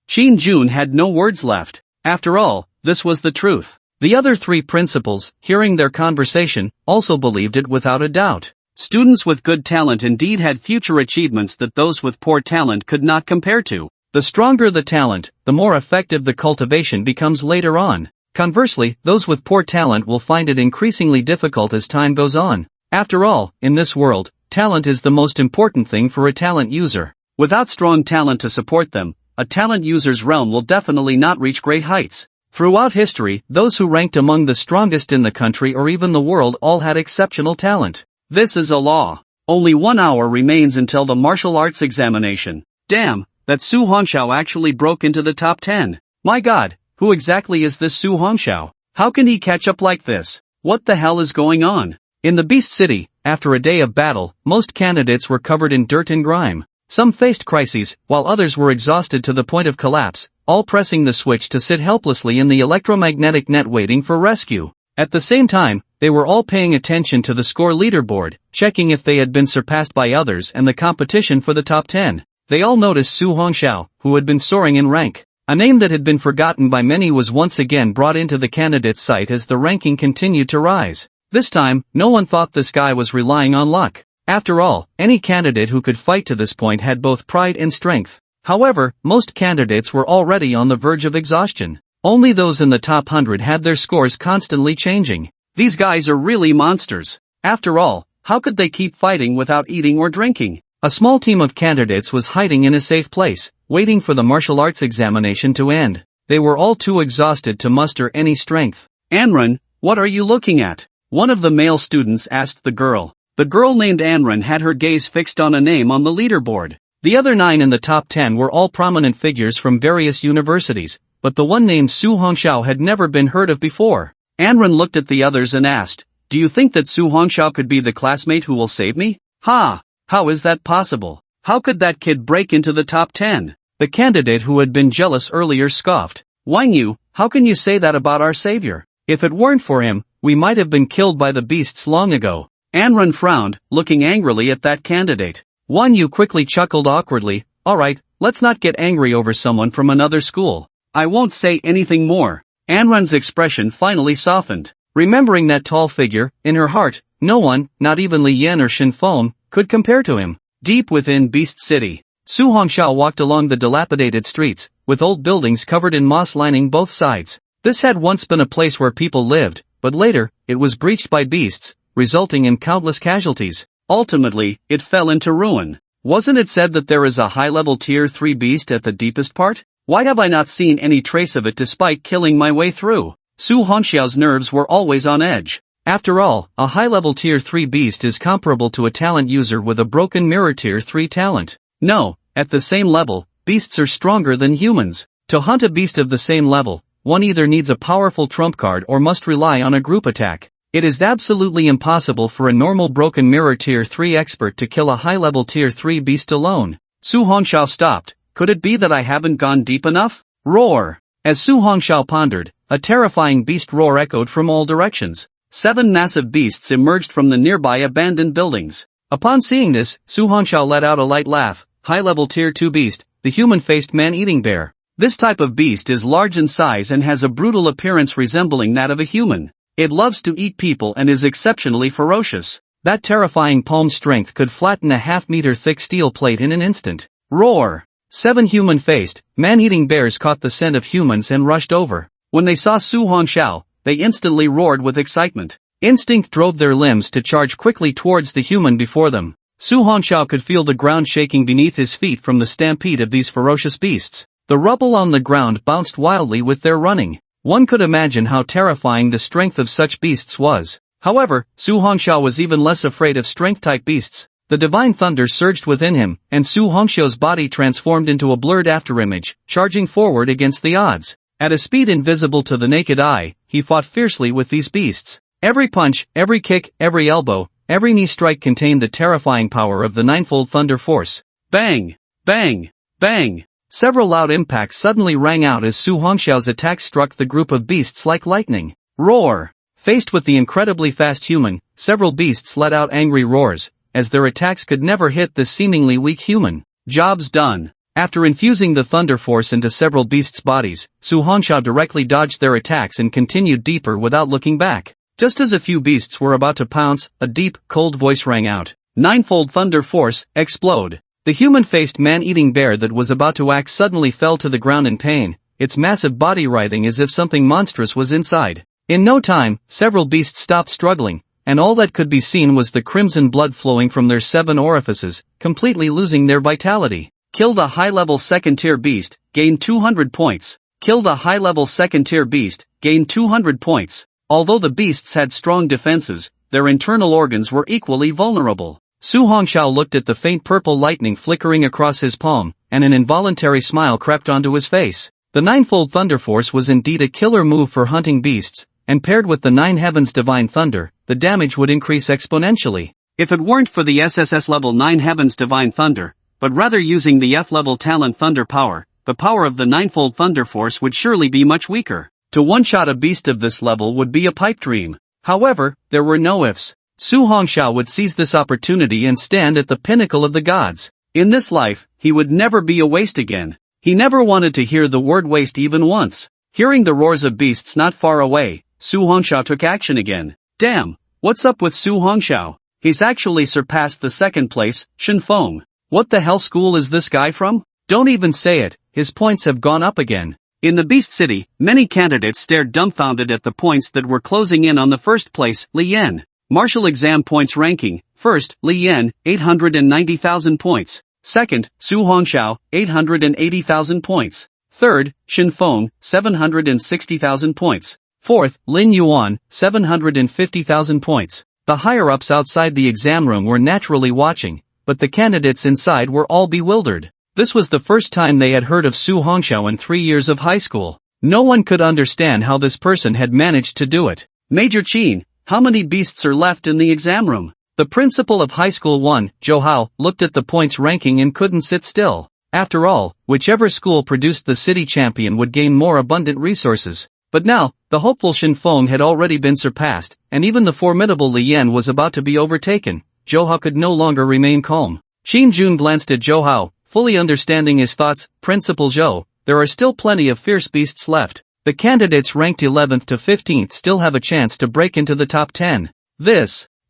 Shin Jun had no words left. After all, this was the truth. The other three principals, hearing their conversation, also believed it without a doubt. Students with good talent indeed had future achievements that those with poor talent could not compare to. The stronger the talent, the more effective the cultivation becomes later on. Conversely, those with poor talent will find it increasingly difficult as time goes on. After all, in this world, talent is the most important thing for a talent user. Without strong talent to support them, a talent user's realm will definitely not reach great heights. Throughout history, those who ranked among the strongest in the country or even the world all had exceptional talent. This is a law. Only 1 hour remains until the martial arts examination. Damn, that Su Hongxiao actually broke into the top 10. My god, who exactly is this Su Hongxiao? How can he catch up like this? What the hell is going on? In the Beast City, after a day of battle, most candidates were covered in dirt and grime. Some faced crises, while others were exhausted to the point of collapse, all pressing the switch to sit helplessly in the electromagnetic net waiting for rescue. At the same time, they were all paying attention to the score leaderboard, checking if they had been surpassed by others and the competition for the top 10. They all noticed Su Hongxiao, who had been soaring in rank. A name that had been forgotten by many was once again brought into the candidates' sight as the ranking continued to rise. This time, no one thought this guy was relying on luck. After all, any candidate who could fight to this point had both pride and strength. However, most candidates were already on the verge of exhaustion. Only those in the top 100 had their scores constantly changing. These guys are really monsters. After all, how could they keep fighting without eating or drinking? A small team of candidates was hiding in a safe place, waiting for the martial arts examination to end. They were all too exhausted to muster any strength. Anran, what are you looking at? One of the male students asked the girl. The girl named Anran had her gaze fixed on a name on the leaderboard. The other 9 in the top 10 were all prominent figures from various universities, but the one named Su Hongxiao had never been heard of before. Anran looked at the others and asked, "Do you think that Su Hongxiao could be the classmate who will save me?" Ha! How is that possible? How could that kid break into the top 10? The candidate who had been jealous earlier scoffed. Wang Yu, how can you say that about our savior? If it weren't for him, we might have been killed by the beasts long ago. Anran frowned, looking angrily at that candidate. Wang Yu quickly chuckled awkwardly. Alright, let's not get angry over someone from another school. I won't say anything more. Anran's expression finally softened. Remembering that tall figure, in her heart, no one, not even Li Yan or Shin Fan, could compare to him. Deep within Beast City, Su Hongxiao walked along the dilapidated streets, with old buildings covered in moss lining both sides. This had once been a place where people lived, but later, it was breached by beasts, resulting in countless casualties. Ultimately, it fell into ruin. Wasn't it said that there is a high-level tier 3 beast at the deepest part? Why have I not seen any trace of it despite killing my way through? Su Hongxiao's nerves were always on edge. After all, a high-level tier 3 beast is comparable to a talent user with a broken mirror tier 3 talent. No, at the same level, beasts are stronger than humans. To hunt a beast of the same level, one either needs a powerful trump card or must rely on a group attack. It is absolutely impossible for a normal broken mirror tier 3 expert to kill a high-level tier 3 beast alone. Su Hongxiao stopped. Could it be that I haven't gone deep enough? Roar! As Su Hongxiao pondered, a terrifying beast roar echoed from all directions. 7 massive beasts emerged from the nearby abandoned buildings. Upon seeing this, Su Hongxiao let out a light laugh. High-level tier 2 beast, the human-faced man-eating bear. This type of beast is large in size and has a brutal appearance resembling that of a human. It loves to eat people and is exceptionally ferocious. That terrifying palm strength could flatten a half-meter thick steel plate in an instant. Roar! 7 human-faced, man-eating bears caught the scent of humans and rushed over. When they saw Su Hongxiao, they instantly roared with excitement. Instinct drove their limbs to charge quickly towards the human before them. Su Hongxiao could feel the ground shaking beneath his feet from the stampede of these ferocious beasts. The rubble on the ground bounced wildly with their running. One could imagine how terrifying the strength of such beasts was. However, Su Hongxiao was even less afraid of strength-type beasts. The divine thunder surged within him, and Su Hongxiao's body transformed into a blurred afterimage, charging forward against the odds. At a speed invisible to the naked eye, he fought fiercely with these beasts. Every punch, every kick, every elbow, every knee strike contained the terrifying power of the ninefold thunder force. Bang! Bang! Bang! Several loud impacts suddenly rang out as Su Hongxiao's attacks struck the group of beasts like lightning. Roar! Faced with the incredibly fast human, several beasts let out angry roars, as their attacks could never hit the seemingly weak human. Job's done. After infusing the thunder force into several beasts' bodies, Su Hongxiao directly dodged their attacks and continued deeper without looking back. Just as a few beasts were about to pounce, a deep, cold voice rang out. Ninefold thunder force, explode. The human-faced man-eating bear that was about to act suddenly fell to the ground in pain, its massive body writhing as if something monstrous was inside. In no time, several beasts stopped struggling, and all that could be seen was the crimson blood flowing from their 7 orifices, completely losing their vitality. Killed a high-level second-tier beast, gained 200 points. Killed a high-level second-tier beast, gained 200 points. Although the beasts had strong defenses, their internal organs were equally vulnerable. Su Hongxiao looked at the faint purple lightning flickering across his palm, and an involuntary smile crept onto his face. The ninefold thunder force was indeed a killer move for hunting beasts, and paired with the 9 heavens divine thunder, the damage would increase exponentially. If it weren't for the SSS-level 9 heavens divine thunder, but rather using the F-level talent thunder power, the power of the ninefold thunder force would surely be much weaker. To one-shot a beast of this level would be a pipe dream. However, there were no ifs. Su Hongxiao would seize this opportunity and stand at the pinnacle of the gods. In this life, he would never be a waste again. He never wanted to hear the word waste even once. Hearing the roars of beasts not far away, Su Hongxiao took action again. Damn, what's up with Su Hongxiao? He's actually surpassed the second place, Chen Fan. What the hell school is this guy from? Don't even say it, his points have gone up again. In the Beast City, many candidates stared dumbfounded at the points that were closing in on the first place, Li Yan. Martial exam points ranking. First, Li Yan, 890,000 points. Second, Su Hongxiao, 880,000 points. Third, Chen Fan, 760,000 points. Fourth, Lin Yuan, 750,000 points. The higher-ups outside the exam room were naturally watching, but the candidates inside were all bewildered. This was the first time they had heard of Su Hongxiao in 3 years of high school. No one could understand how this person had managed to do it. Major Qin, how many beasts are left in the exam room? The principal of High School 1, Zhou Hao, looked at the points ranking and couldn't sit still. After all, whichever school produced the city champion would gain more abundant resources. But now, the hopeful Chen Fan had already been surpassed, and even the formidable Li Yan was about to be overtaken. Zhou Hao could no longer remain calm. Qin Jun glanced at Zhou Hao, fully understanding his thoughts. Principal Zhou, there are still plenty of fierce beasts left. The candidates ranked 11th to 15th still have a chance to break into the top 10.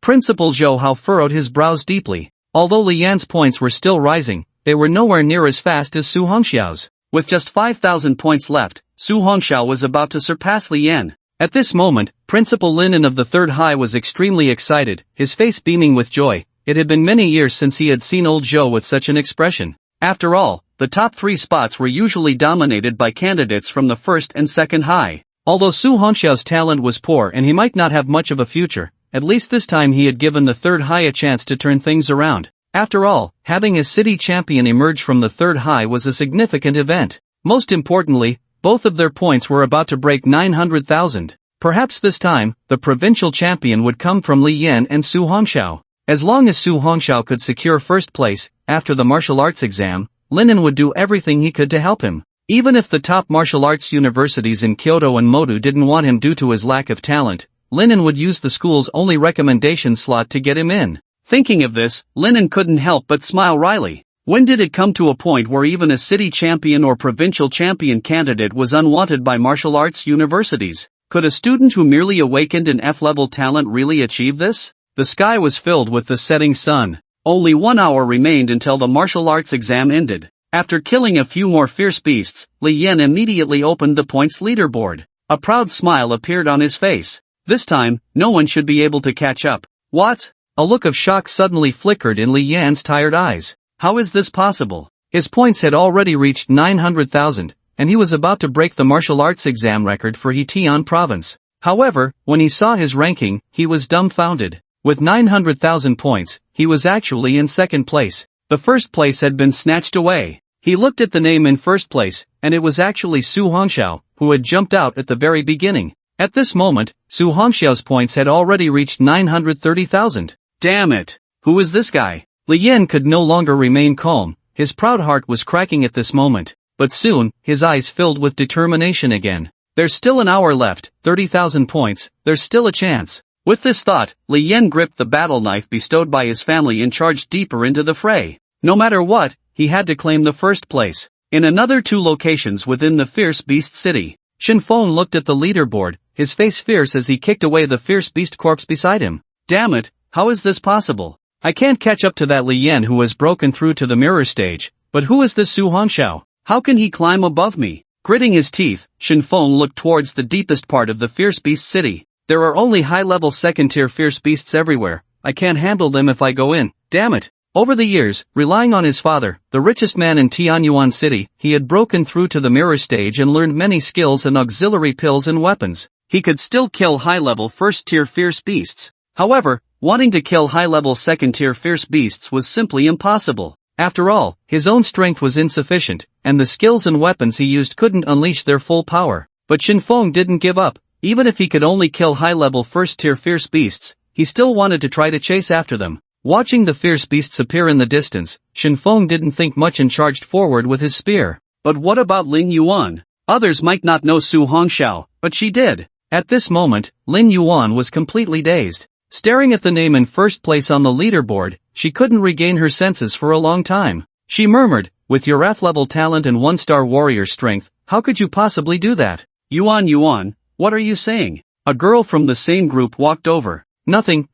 Principal Zhou Hao furrowed his brows deeply. Although Li Yan's points were still rising, they were nowhere near as fast as Su Hongxiao's. With just 5,000 points left, Su Hongxiao was about to surpass Li Yan. At this moment, Principal Linen of the Third High was extremely excited, his face beaming with joy. It had been many years since he had seen old Zhou with such an expression. After all, the top 3 spots were usually dominated by candidates from the first and second high. Although Su Hongxiao's talent was poor and he might not have much of a future, at least this time he had given the third high a chance to turn things around. After all, having a city champion emerge from the third high was a significant event. Most importantly, both of their points were about to break 900,000. Perhaps this time, the provincial champion would come from Li Yan and Su Hongxiao. As long as Su Hongxiao could secure first place, after the martial arts exam, Linen would do everything he could to help him. Even if the top martial arts universities in Kyoto and Modu didn't want him due to his lack of talent, Linen would use the school's only recommendation slot to get him in. Thinking of this, Linen couldn't help but smile wryly. When did it come to a point where even a city champion or provincial champion candidate was unwanted by martial arts universities? Could a student who merely awakened an F-level talent really achieve this? The sky was filled with the setting sun. Only 1 hour remained until the martial arts exam ended. After killing a few more fierce beasts, Li Yan immediately opened the points leaderboard. A proud smile appeared on his face. This time, no one should be able to catch up. What? A look of shock suddenly flickered in Li Yan's tired eyes. How is this possible? His points had already reached 900,000, and he was about to break the martial arts exam record for Hitian province. However, when he saw his ranking, he was dumbfounded. With 900,000 points, he was actually in second place. The first place had been snatched away. He looked at the name in first place, and it was actually Su Hongxiao, who had jumped out at the very beginning. At this moment, Su Hongxiao's points had already reached 930,000. Damn it! Who is this guy? Li Yan could no longer remain calm. His proud heart was cracking at this moment. But soon, his eyes filled with determination again. There's still an hour left, 30,000 points, there's still a chance. With this thought, Li Yan gripped the battle knife bestowed by his family and charged deeper into the fray. No matter what, he had to claim the first place. In another 2 locations within the Fierce Beast City, Chen Fan looked at the leaderboard, his face fierce as he kicked away the Fierce Beast corpse beside him. Damn it, how is this possible? I can't catch up to that Li Yan who has broken through to the mirror stage, but who is this Su Hongxiao? How can he climb above me? Gritting his teeth, Chen Fan looked towards the deepest part of the Fierce Beast City. There are only high-level second-tier fierce beasts everywhere. I can't handle them if I go in. Damn it. Over the years, relying on his father, the richest man in Tianyuan City, he had broken through to the mirror stage and learned many skills and auxiliary pills and weapons. He could still kill high-level first-tier fierce beasts. However, wanting to kill high-level second-tier fierce beasts was simply impossible. After all, his own strength was insufficient, and the skills and weapons he used couldn't unleash their full power. But Chen Fan didn't give up. Even if he could only kill high-level first-tier fierce beasts, he still wanted to try to chase after them. Watching the fierce beasts appear in the distance, Chen Fan didn't think much and charged forward with his spear. But what about Lin Yuan? Others might not know Su Hongxiao, but she did. At this moment, Lin Yuan was completely dazed. Staring at the name in first place on the leaderboard, she couldn't regain her senses for a long time. She murmured, with your F-level talent and 1-star warrior strength, how could you possibly do that? Yuan, what are you saying? A girl from the same group walked over. Nothing.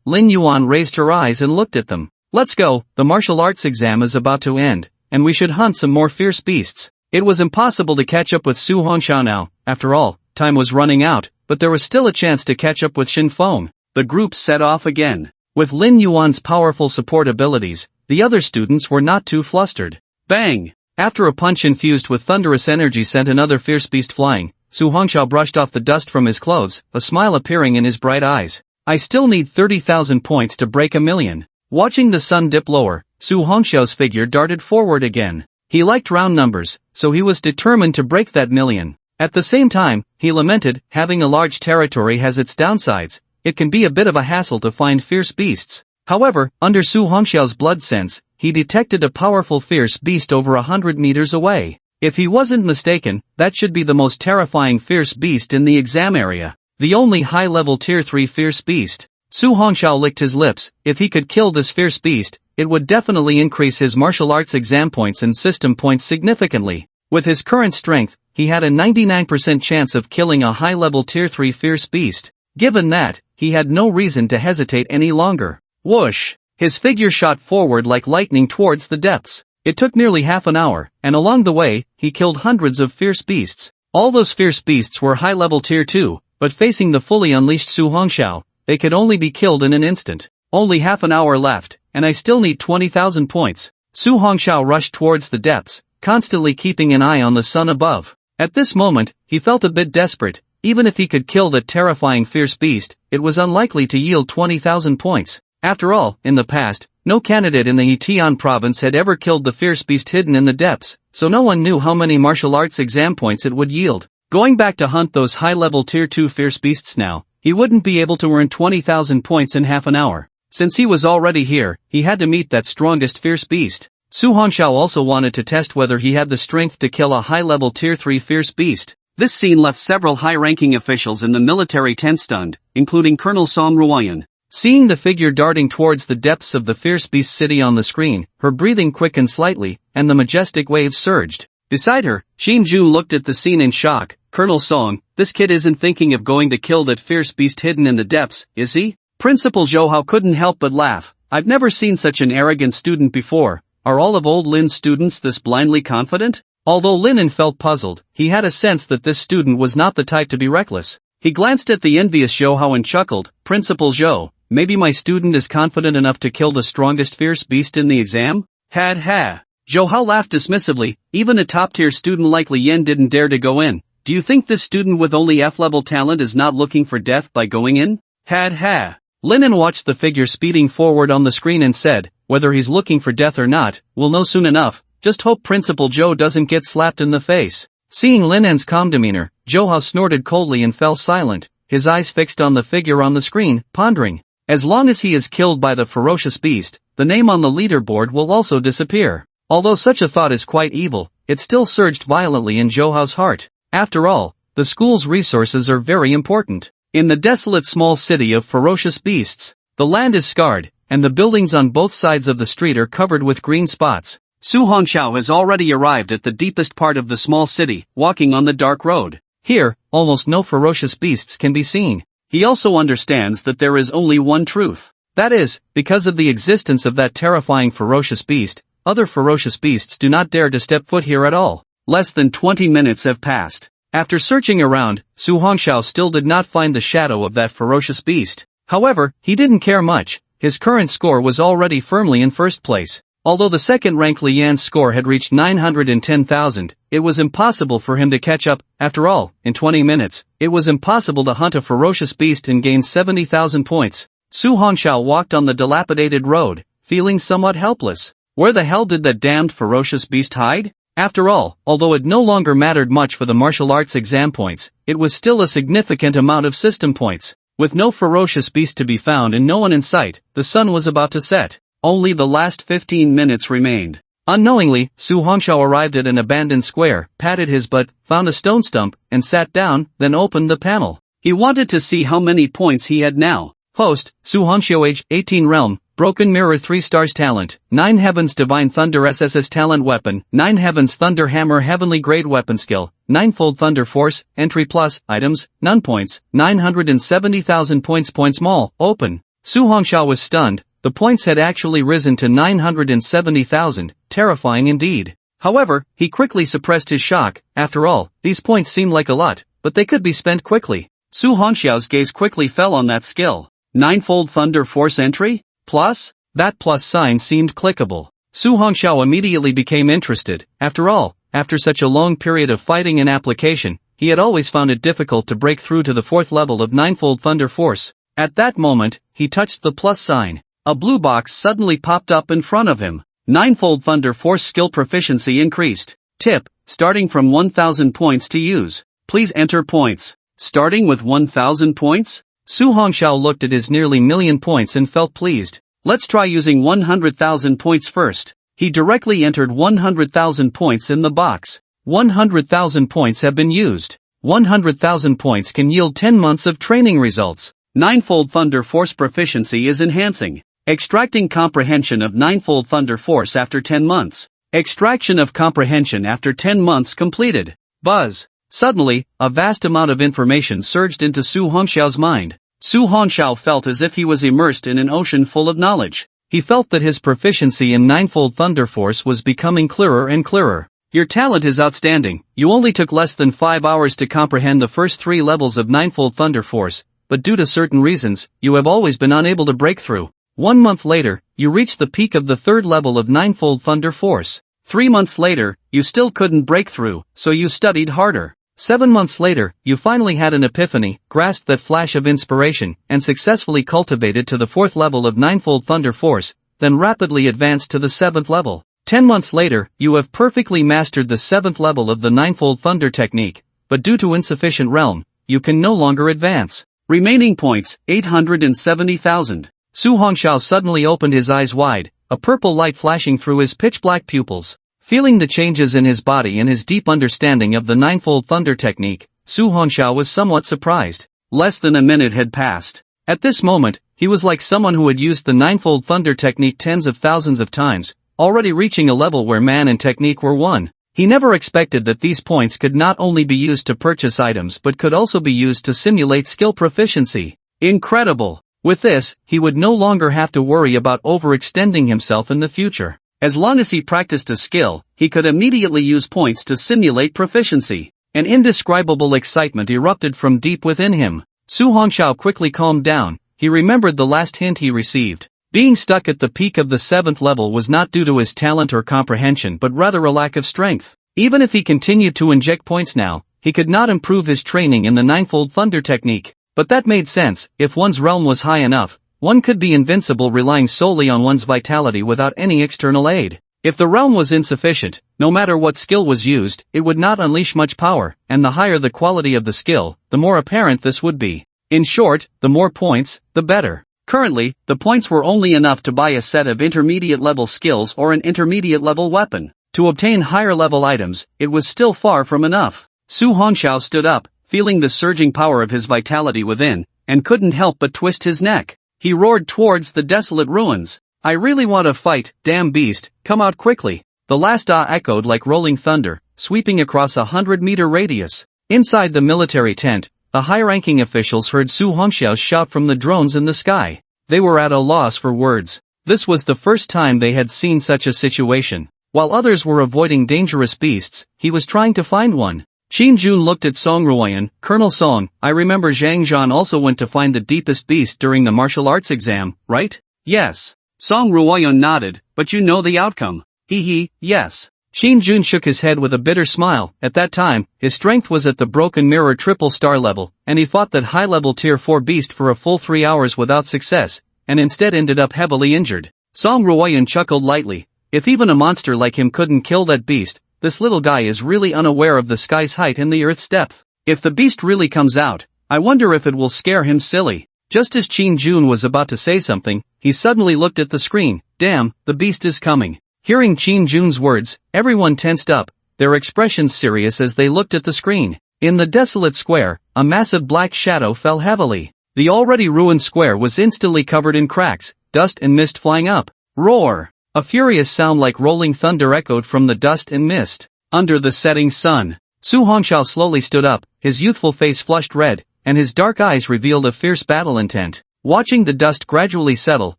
Lin Yuan raised her eyes and looked at them. Let's go, the martial arts exam is about to end, and we should hunt some more fierce beasts. It was impossible to catch up with Su Hongxiao now. After all, time was running out, but there was still a chance to catch up with Chen Fan. The group set off again. With Lin Yuan's powerful support abilities, the other students were not too flustered. Bang! After a punch infused with thunderous energy sent another fierce beast flying, Su Hongxiao brushed off the dust from his clothes, a smile appearing in his bright eyes. I still need 30,000 points to break 1,000,000. Watching the sun dip lower, Su Hongxiao's figure darted forward again. He liked round numbers, so he was determined to break that 1,000,000. At the same time, he lamented, having a large territory has its downsides. It can be a bit of a hassle to find fierce beasts. However, under Su Hongxiao's blood sense, he detected a powerful fierce beast over 100 meters away. If he wasn't mistaken, that should be the most terrifying fierce beast in the exam area. The only high-level tier 3 fierce beast. Su Hongxiao licked his lips. If he could kill this fierce beast, it would definitely increase his martial arts exam points and system points significantly. With his current strength, he had a 99% chance of killing a high-level tier 3 fierce beast. Given that, he had no reason to hesitate any longer. Whoosh! His figure shot forward like lightning towards the depths. It took nearly half an hour, and along the way, he killed hundreds of fierce beasts. All those fierce beasts were high-level tier 2, but facing the fully unleashed Su Hongxiao, they could only be killed in an instant. Only half an hour left, and I still need 20,000 points. Su Hongxiao rushed towards the depths, constantly keeping an eye on the sun above. At this moment, he felt a bit desperate. Even if he could kill that terrifying fierce beast, it was unlikely to yield 20,000 points. After all, in the past, no candidate in the Hitian province had ever killed the fierce beast hidden in the depths, so no one knew how many martial arts exam points it would yield. Going back to hunt those high-level tier 2 fierce beasts now, he wouldn't be able to earn 20,000 points in half an hour. Since he was already here, he had to meet that strongest fierce beast. Su Hongxiao also wanted to test whether he had the strength to kill a high-level tier 3 fierce beast. This scene left several high-ranking officials in the military tent stunned, including Colonel Song Ruoyan. Seeing the figure darting towards the depths of the fierce beast city on the screen, her breathing quickened slightly, and the majestic waves surged. Beside her, Xin Ju looked at the scene in shock. Colonel Song, this kid isn't thinking of going to kill that fierce beast hidden in the depths, is he? Principal Zhou Hao couldn't help but laugh. I've never seen such an arrogant student before. Are all of old Lin's students this blindly confident? Although Lin felt puzzled, he had a sense that this student was not the type to be reckless. He glanced at the envious Zhou Hao and chuckled. Principal Zhou, maybe my student is confident enough to kill the strongest fierce beast in the exam? Had ha. Zhou Hao laughed dismissively, even a top-tier student like Li Yan didn't dare to go in. Do you think this student with only F-level talent is not looking for death by going in? Had ha. Linen watched the figure speeding forward on the screen and said, whether he's looking for death or not, we'll know soon enough, just hope Principal Zhou doesn't get slapped in the face. Seeing Linen's calm demeanor, Zhou Hao snorted coldly and fell silent, his eyes fixed on the figure on the screen, pondering. As long as he is killed by the ferocious beast, the name on the leaderboard will also disappear. Although such a thought is quite evil, it still surged violently in Zhou Hao's heart. After all, the school's resources are very important. In the desolate small city of ferocious beasts, the land is scarred, and the buildings on both sides of the street are covered with green spots. Su Hongxiao has already arrived at the deepest part of the small city, walking on the dark road. Here, almost no ferocious beasts can be seen. He also understands that there is only one truth. That is, because of the existence of that terrifying ferocious beast, other ferocious beasts do not dare to step foot here at all. Less than 20 minutes have passed. After searching around, Su Hongxiao still did not find the shadow of that ferocious beast. However, he didn't care much. His current score was already firmly in first place. Although the second-ranked Li Yan's score had reached 910,000, it was impossible for him to catch up. After all, in 20 minutes, it was impossible to hunt a ferocious beast and gain 70,000 points. Su Hongxiao walked on the dilapidated road, feeling somewhat helpless. Where the hell did that damned ferocious beast hide? After all, although it no longer mattered much for the martial arts exam points, it was still a significant amount of system points. With no ferocious beast to be found and no one in sight, the sun was about to set. Only the last 15 minutes remained. Unknowingly, Su Hongxiao arrived at an abandoned square, patted his butt, found a stone stump, and sat down, then opened the panel. He wanted to see how many points he had now. Host, Su Hongxiao age, 18 realm, Broken Mirror 3 stars talent, 9 heavens Divine Thunder SSS talent weapon, 9 heavens Thunder Hammer heavenly grade weapon skill, 9-fold Thunder Force, entry plus, items, none points, 970,000 points mall, open. Su Hongxiao was stunned. The points had actually risen to 970,000, terrifying indeed. However, he quickly suppressed his shock. After all, these points seemed like a lot, but they could be spent quickly. Su Hongxiao's gaze quickly fell on that skill. 9-fold Thunder Force entry? Plus? That plus sign seemed clickable. Su Hongxiao immediately became interested. After all, after such a long period of fighting and application, he had always found it difficult to break through to the 4th level of 9-fold Thunder Force. At that moment, he touched the plus sign. A blue box suddenly popped up in front of him. 9-fold Thunder Force skill proficiency increased. Tip, starting from 1,000 points to use. Please enter points. Starting with 1,000 points? Su Hongxiao looked at his nearly million points and felt pleased. Let's try using 100,000 points first. He directly entered 100,000 points in the box. 100,000 points have been used. 100,000 points can yield 10 months of training results. 9-fold Thunder Force proficiency is enhancing. Extracting comprehension of 9-fold Thunder Force after 10 months. Extraction of comprehension after 10 months completed. Buzz. Suddenly, a vast amount of information surged into Su Hongxiao's mind. Su Hongxiao felt as if he was immersed in an ocean full of knowledge. He felt that his proficiency in 9-fold Thunder Force was becoming clearer and clearer. Your talent is outstanding. You only took less than 5 hours to comprehend the first 3 levels of 9-fold Thunder Force, but due to certain reasons, you have always been unable to break through. 1 month later, you reached the peak of the 3rd level of 9-fold Thunder Force. 3 months later, you still couldn't break through, so you studied harder. 7 months later, you finally had an epiphany, grasped that flash of inspiration, and successfully cultivated to the 4th level of 9-fold Thunder Force, then rapidly advanced to the 7th level. 10 months later, you have perfectly mastered the 7th level of the 9-fold Thunder technique, but due to insufficient realm, you can no longer advance. Remaining points, 870,000. Su Hongxiao suddenly opened his eyes wide, a purple light flashing through his pitch-black pupils. Feeling the changes in his body and his deep understanding of the 9-fold Thunder technique, Su Hongxiao was somewhat surprised. Less than a minute had passed. At this moment, he was like someone who had used the 9-fold Thunder technique tens of thousands of times, already reaching a level where man and technique were one. He never expected that these points could not only be used to purchase items but could also be used to simulate skill proficiency. Incredible! With this, he would no longer have to worry about overextending himself in the future. As long as he practiced a skill, he could immediately use points to simulate proficiency. An indescribable excitement erupted from deep within him. Su Hongxiao quickly calmed down. he remembered the last hint he received. Being stuck at the peak of the 7th level was not due to his talent or comprehension but rather a lack of strength. Even if he continued to inject points now, he could not improve his training in the ninefold thunder technique. But that made sense. If one's realm was high enough, one could be invincible relying solely on one's vitality without any external aid. If the realm was insufficient, no matter what skill was used, it would not unleash much power, and the higher the quality of the skill, the more apparent this would be. In short, the more points, the better. Currently, the points were only enough to buy a set of intermediate-level skills or an intermediate-level weapon. To obtain higher-level items, it was still far from enough. Su Hongxiao stood up, feeling the surging power of his vitality within, and couldn't help but twist his neck. He roared towards the desolate ruins. "I really want to fight, damn beast, come out quickly." The last "ah" echoed like rolling thunder, sweeping across a 100-meter radius. Inside the military tent, the high-ranking officials heard Su Hongxiao's shout from the drones in the sky. They were at a loss for words. This was the first time they had seen such a situation. While others were avoiding dangerous beasts, he was trying to find one. Qin Jun looked at Song Ruoyan. "Colonel Song, I remember Zhang Zhan also went to find the deepest beast during the martial arts exam, right?" "Yes." Song Ruoyan nodded, "But you know the outcome." Yes." Qin Jun shook his head with a bitter smile. At that time, his strength was at the broken mirror triple star level, and he fought that high-level tier 4 beast for a full 3 hours without success, and instead ended up heavily injured. Song Ruoyan chuckled lightly. If even a monster like him couldn't kill that beast, this little guy is really unaware of the sky's height and the earth's depth. If the beast really comes out, I wonder if it will scare him silly. Just as Qin Jun was about to say something, he suddenly looked at the screen. Damn, the beast is coming. Hearing Qin Jun's words, everyone tensed up, their expressions serious as they looked at the screen. In the desolate square, a massive black shadow fell heavily. The already ruined square was instantly covered in cracks, dust and mist flying up. Roar! A furious sound like rolling thunder echoed from the dust and mist. Under the setting sun, Su Hongxiao slowly stood up, his youthful face flushed red, and his dark eyes revealed a fierce battle intent. Watching the dust gradually settle,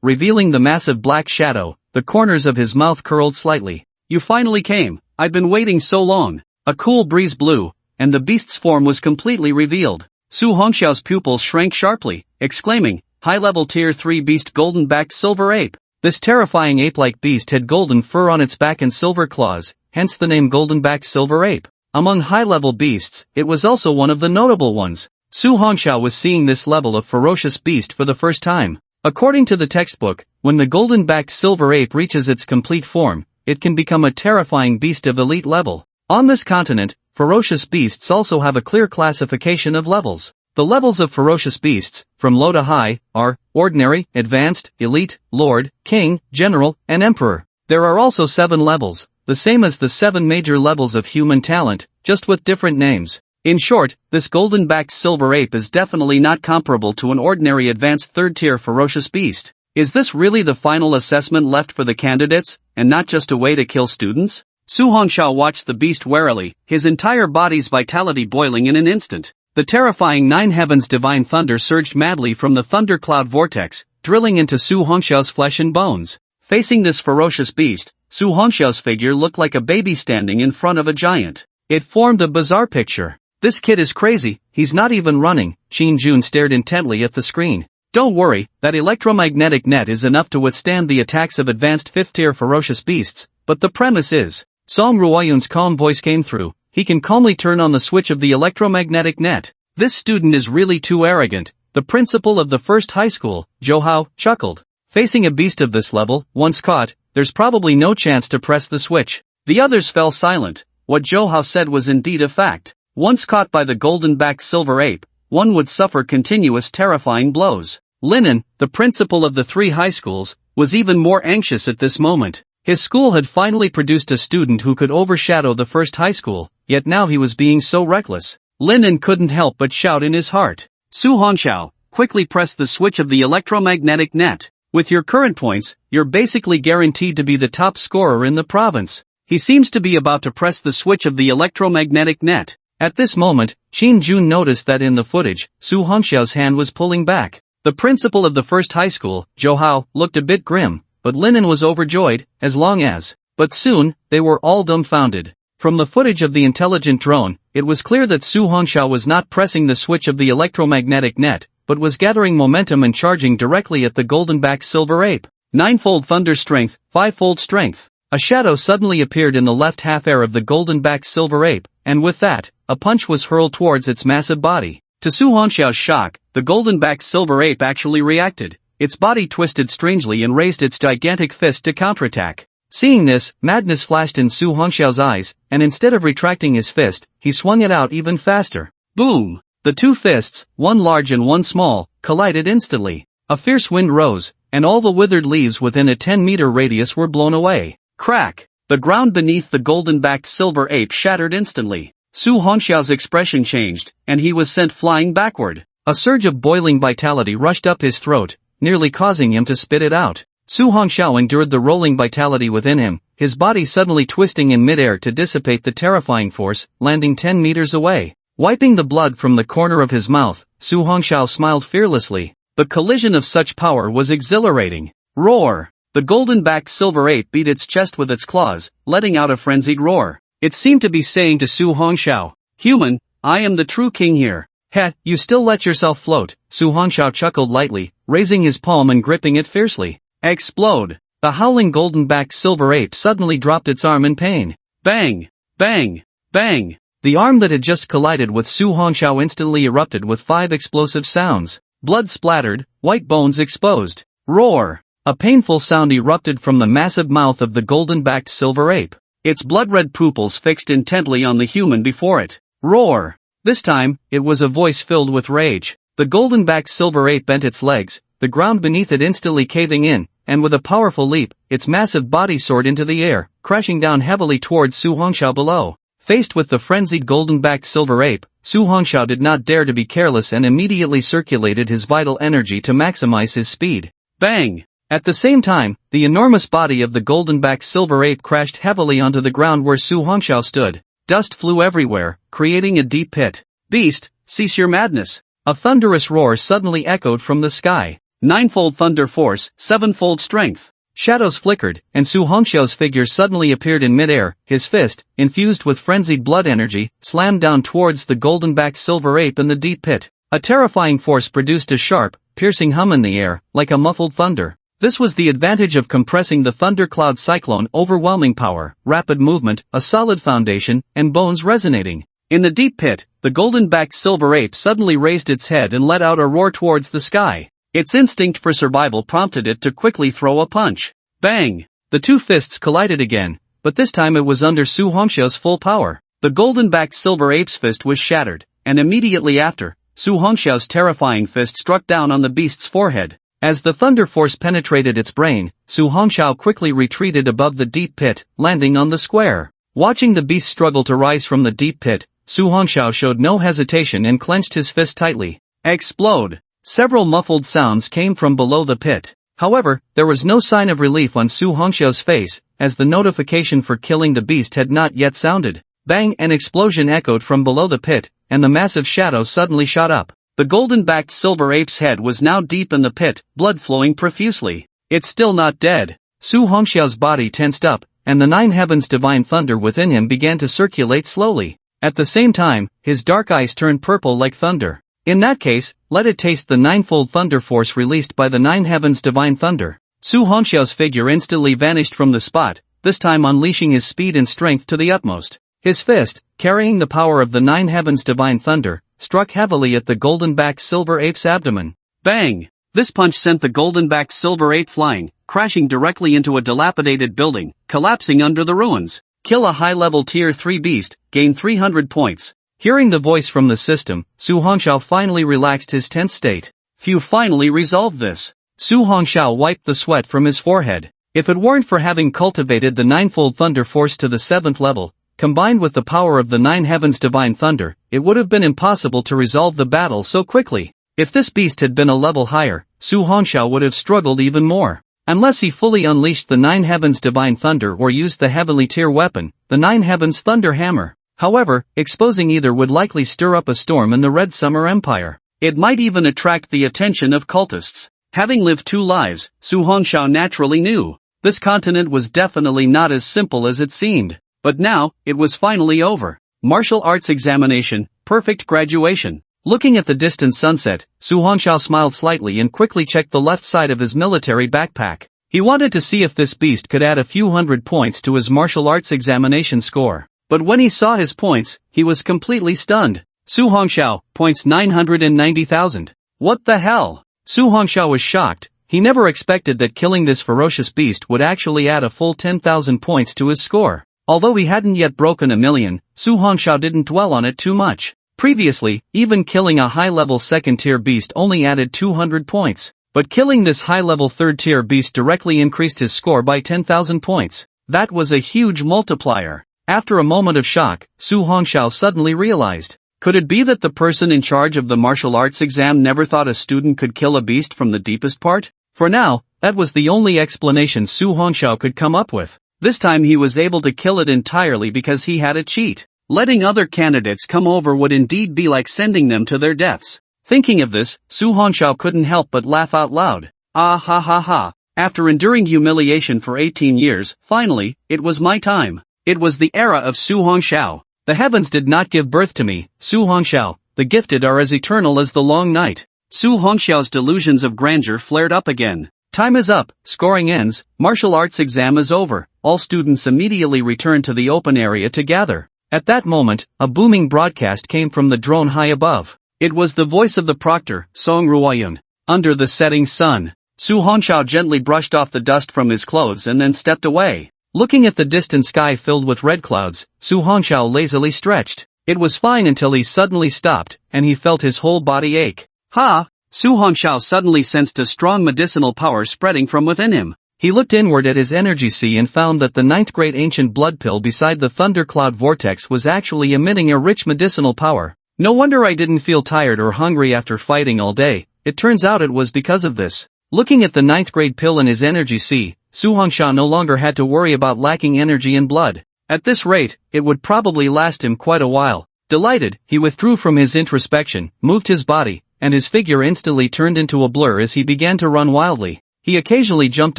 revealing the massive black shadow, the corners of his mouth curled slightly. "You finally came. I've been waiting so long." A cool breeze blew, and the beast's form was completely revealed. Su Hongxiao's pupils shrank sharply, exclaiming, "High-level tier 3 beast golden-backed silver ape." This terrifying ape-like beast had golden fur on its back and silver claws, hence the name golden-backed silver ape. Among high-level beasts, it was also one of the notable ones. Su Hongxiao was seeing this level of ferocious beast for the first time. According to the textbook, when the golden-backed silver ape reaches its complete form, it can become a terrifying beast of elite level. On this continent, ferocious beasts also have a clear classification of levels. The levels of ferocious beasts, from low to high, are ordinary, advanced, elite, lord, king, general, and emperor. There are also 7 levels, the same as the 7 major levels of human talent, just with different names. In short, this golden-backed silver ape is definitely not comparable to an ordinary advanced third-tier ferocious beast. Is this really the final assessment left for the candidates, and not just a way to kill students? Su Hongxiao watched the beast warily, his entire body's vitality boiling in an instant. The terrifying 9 heavens divine thunder surged madly from the thundercloud vortex, drilling into Su Hongxiao's flesh and bones. Facing this ferocious beast, Su Hongxiao's figure looked like a baby standing in front of a giant. It formed a bizarre picture. "This kid is crazy, he's not even running." Qin Jun stared intently at the screen. "Don't worry, that electromagnetic net is enough to withstand the attacks of advanced 5th-tier ferocious beasts, but the premise is..." Song Ruoyun's calm voice came through. "He can calmly turn on the switch of the electromagnetic net. This student is really too arrogant." The principal of the first high school, Zhou Hao, chuckled. "Facing a beast of this level, once caught, there's probably no chance to press the switch." The others fell silent. What Zhou Hao said was indeed a fact. Once caught by the golden-backed silver ape, one would suffer continuous terrifying blows. Linen, the principal of the 3 high schools, was even more anxious at this moment. His school had finally produced a student who could overshadow the first high school, yet now he was being so reckless. Linen couldn't help but shout in his heart. "Su Hongxiao, quickly press the switch of the electromagnetic net. With your current points, you're basically guaranteed to be the top scorer in the province." He seems to be about to press the switch of the electromagnetic net. At this moment, Qin Jun noticed that in the footage, Su Hongxiao's hand was pulling back. The principal of the first high school, Zhou Hao, looked a bit grim, but Linen was overjoyed, as long as. But soon, they were all dumbfounded. From the footage of the intelligent drone, it was clear that Su Hongxiao was not pressing the switch of the electromagnetic net, but was gathering momentum and charging directly at the golden-backed silver ape. Ninefold thunder strength, fivefold strength. A shadow suddenly appeared in the left half air of the golden-backed silver ape, and with that, a punch was hurled towards its massive body. To Su Hongxiao's shock, the golden-backed silver ape actually reacted. Its body twisted strangely and raised its gigantic fist to counterattack. Seeing this, madness flashed in Su Hongxiao's eyes, and instead of retracting his fist, he swung it out even faster. Boom! The two fists, one large and one small, collided instantly. A fierce wind rose, and all the withered leaves within a 10-meter radius were blown away. Crack! The ground beneath the golden-backed silver ape shattered instantly. Su Hongxiao's expression changed, and he was sent flying backward. A surge of boiling vitality rushed up his throat, nearly causing him to spit it out. Su Hongxiao endured the rolling vitality within him, his body suddenly twisting in midair to dissipate the terrifying force, landing 10 meters away. Wiping the blood from the corner of his mouth, Su Hongxiao smiled fearlessly. The collision of such power was exhilarating. Roar! The golden-backed silver ape beat its chest with its claws, letting out a frenzied roar. It seemed to be saying to Su Hongxiao, "Human, I am the true king here." Heh, you still let yourself float, Su Hongxiao chuckled lightly, raising his palm and gripping it fiercely. Explode! The howling golden-backed silver ape suddenly dropped its arm in pain. Bang! Bang! Bang! The arm that had just collided with Su Hongxiao instantly erupted with 5 explosive sounds. Blood splattered, white bones exposed. Roar! A painful sound erupted from the massive mouth of the golden-backed silver ape. Its blood-red pupils fixed intently on the human before it. Roar! This time, it was a voice filled with rage. The golden-backed silver ape bent its legs, the ground beneath it instantly caving in, and with a powerful leap, its massive body soared into the air, crashing down heavily towards Su Hongxiao below. Faced with the frenzied golden-backed silver ape, Su Hongxiao did not dare to be careless and immediately circulated his vital energy to maximize his speed. Bang! At the same time, the enormous body of the golden-backed silver ape crashed heavily onto the ground where Su Hongxiao stood. Dust flew everywhere, creating a deep pit. Beast, cease your madness! A thunderous roar suddenly echoed from the sky. Ninefold thunder force, sevenfold strength. Shadows flickered, and Su Hongxiao's figure suddenly appeared in midair, his fist, infused with frenzied blood energy, slammed down towards the golden-backed silver ape in the deep pit. A terrifying force produced a sharp, piercing hum in the air, like a muffled thunder. This was the advantage of compressing the thundercloud cyclone: overwhelming power, rapid movement, a solid foundation, and bones resonating. In the deep pit, the golden-backed silver ape suddenly raised its head and let out a roar towards the sky. Its instinct for survival prompted it to quickly throw a punch. Bang! The two fists collided again, but this time it was under Su Hongxiao's full power. The golden-backed silver ape's fist was shattered, and immediately after, Su Hongxiao's terrifying fist struck down on the beast's forehead. As the thunder force penetrated its brain, Su Hongxiao quickly retreated above the deep pit, landing on the square. Watching the beast struggle to rise from the deep pit, Su Hongxiao showed no hesitation and clenched his fist tightly. Explode! Several muffled sounds came from below the pit. However, there was no sign of relief on Su Hongxiao's face, as the notification for killing the beast had not yet sounded. Bang! An explosion echoed from below the pit, and the massive shadow suddenly shot up. The golden-backed silver ape's head was now deep in the pit, blood flowing profusely. It's still not dead. Su Hongxiao's body tensed up, and the nine heavens' divine thunder within him began to circulate slowly. At the same time, his dark eyes turned purple like thunder. In that case, let it taste the ninefold thunder force released by the nine heavens' divine thunder. Su Hongxiao's figure instantly vanished from the spot, this time unleashing his speed and strength to the utmost. His fist, carrying the power of the nine heavens' divine thunder, struck heavily at the golden-backed silver ape's abdomen. Bang! This punch sent the golden-backed silver ape flying, crashing directly into a dilapidated building, collapsing under the ruins. Kill a high-level Tier 3 beast, gain 300 points. Hearing the voice from the system, Su Hongxiao finally relaxed his tense state. Phew, finally resolved this. Su Hongxiao wiped the sweat from his forehead. If it weren't for having cultivated the ninefold thunder force to the 7th level, combined with the power of the nine heavens' divine thunder, it would have been impossible to resolve the battle so quickly. If this beast had been a level higher, Su Hongxiao would have struggled even more. Unless he fully unleashed the nine heavens' divine thunder or used the heavenly tier weapon, the nine heavens' thunder hammer. However, exposing either would likely stir up a storm in the Red Summer Empire. It might even attract the attention of cultists. Having lived 2 lives, Su Hongxiao naturally knew this continent was definitely not as simple as it seemed. But now, it was finally over. Martial arts examination, perfect graduation. Looking at the distant sunset, Su Hongxiao smiled slightly and quickly checked the left side of his military backpack. He wanted to see if this beast could add a few hundred points to his martial arts examination score. But when he saw his points, he was completely stunned. Su Hongxiao, points 990,000. What the hell? Su Hongxiao was shocked. He never expected that killing this ferocious beast would actually add a full 10,000 points to his score. Although he hadn't yet broken a million, Su Hongxiao didn't dwell on it too much. Previously, even killing a high-level second-tier beast only added 200 points. But killing this high-level third-tier beast directly increased his score by 10,000 points. That was a huge multiplier. After a moment of shock, Su Hongxiao suddenly realized. Could it be that the person in charge of the martial arts exam never thought a student could kill a beast from the deepest part? For now, that was the only explanation Su Hongxiao could come up with. This time he was able to kill it entirely because he had a cheat. Letting other candidates come over would indeed be like sending them to their deaths. Thinking of this, Su Hongxiao couldn't help but laugh out loud. Ah ha ha ha. After enduring humiliation for 18 years, finally, it was my time. It was the era of Su Hongxiao. The heavens did not give birth to me, Su Hongxiao. The gifted are as eternal as the long night. Su Hongxiao's delusions of grandeur flared up again. Time is up, scoring ends, martial arts exam is over. All students immediately returned to the open area to gather. At that moment, a booming broadcast came from the drone high above. It was the voice of the proctor, Song Ruoyun. Under the setting sun, Su Hongxiao gently brushed off the dust from his clothes and then stepped away. Looking at the distant sky filled with red clouds, Su Hongxiao lazily stretched. It was fine until he suddenly stopped, and he felt his whole body ache. Ha! Su Hongxiao suddenly sensed a strong medicinal power spreading from within him. He looked inward at his energy sea and found that the 9th great ancient blood pill beside the thundercloud vortex was actually emitting a rich medicinal power. No wonder I didn't feel tired or hungry after fighting all day. It turns out it was because of this. Looking at the 9th grade pill in his energy sea, Su Hongxiao no longer had to worry about lacking energy and blood. At this rate, it would probably last him quite a while. Delighted, he withdrew from his introspection, moved his body, and his figure instantly turned into a blur as he began to run wildly. He occasionally jumped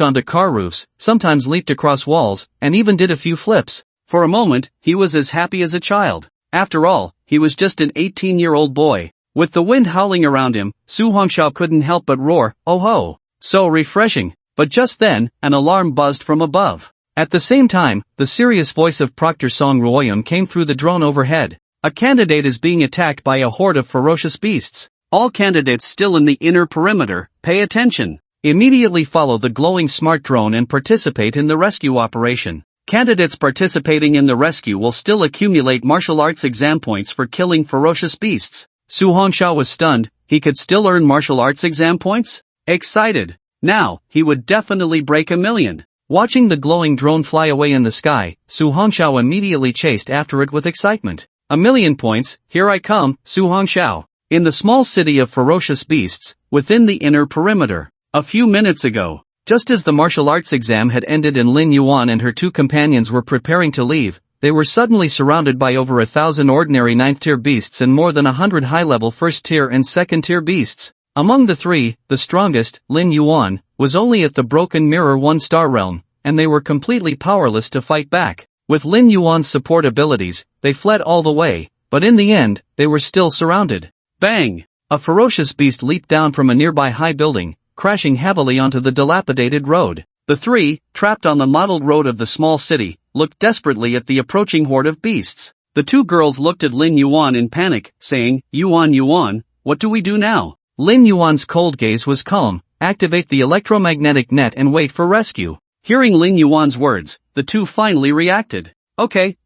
onto car roofs, sometimes leaped across walls, and even did a few flips. For a moment, he was as happy as a child. After all, he was just an 18-year-old boy. With the wind howling around him, Su Hongxiao couldn't help but roar, "Oh ho! So refreshing!" But just then, an alarm buzzed from above. At the same time, the serious voice of Proctor Song Ruoyun came through the drone overhead. A candidate is being attacked by a horde of ferocious beasts. All candidates still in the inner perimeter, pay attention. Immediately follow the glowing smart drone and participate in the rescue operation. Candidates participating in the rescue will still accumulate martial arts exam points for killing ferocious beasts. Su Hongxiao was stunned. He could still earn martial arts exam points? Excited. Now, he would definitely break a million. Watching the glowing drone fly away in the sky, Su Hongxiao immediately chased after it with excitement. 1,000,000 points, here I come, Su Hongxiao. In the small city of ferocious beasts, within the inner perimeter. A few minutes ago, just as the martial arts exam had ended and Lin Yuan and her 2 companions were preparing to leave, they were suddenly surrounded by over 1,000 ordinary 9th-tier beasts and more than 100 high-level 1st-tier and 2nd-tier beasts. Among the 3, the strongest, Lin Yuan, was only at the broken mirror 1-star realm, and they were completely powerless to fight back. With Lin Yuan's support abilities, they fled all the way, but in the end, they were still surrounded. Bang! A ferocious beast leaped down from a nearby high building, crashing heavily onto the dilapidated road. The 3, trapped on the mottled road of the small city, looked desperately at the approaching horde of beasts. The 2 girls looked at Lin Yuan in panic, saying, Yuan, what do we do now?" Lin Yuan's cold gaze was calm. "Activate the electromagnetic net and wait for rescue." Hearing Lin Yuan's words, the 2 finally reacted. Okay.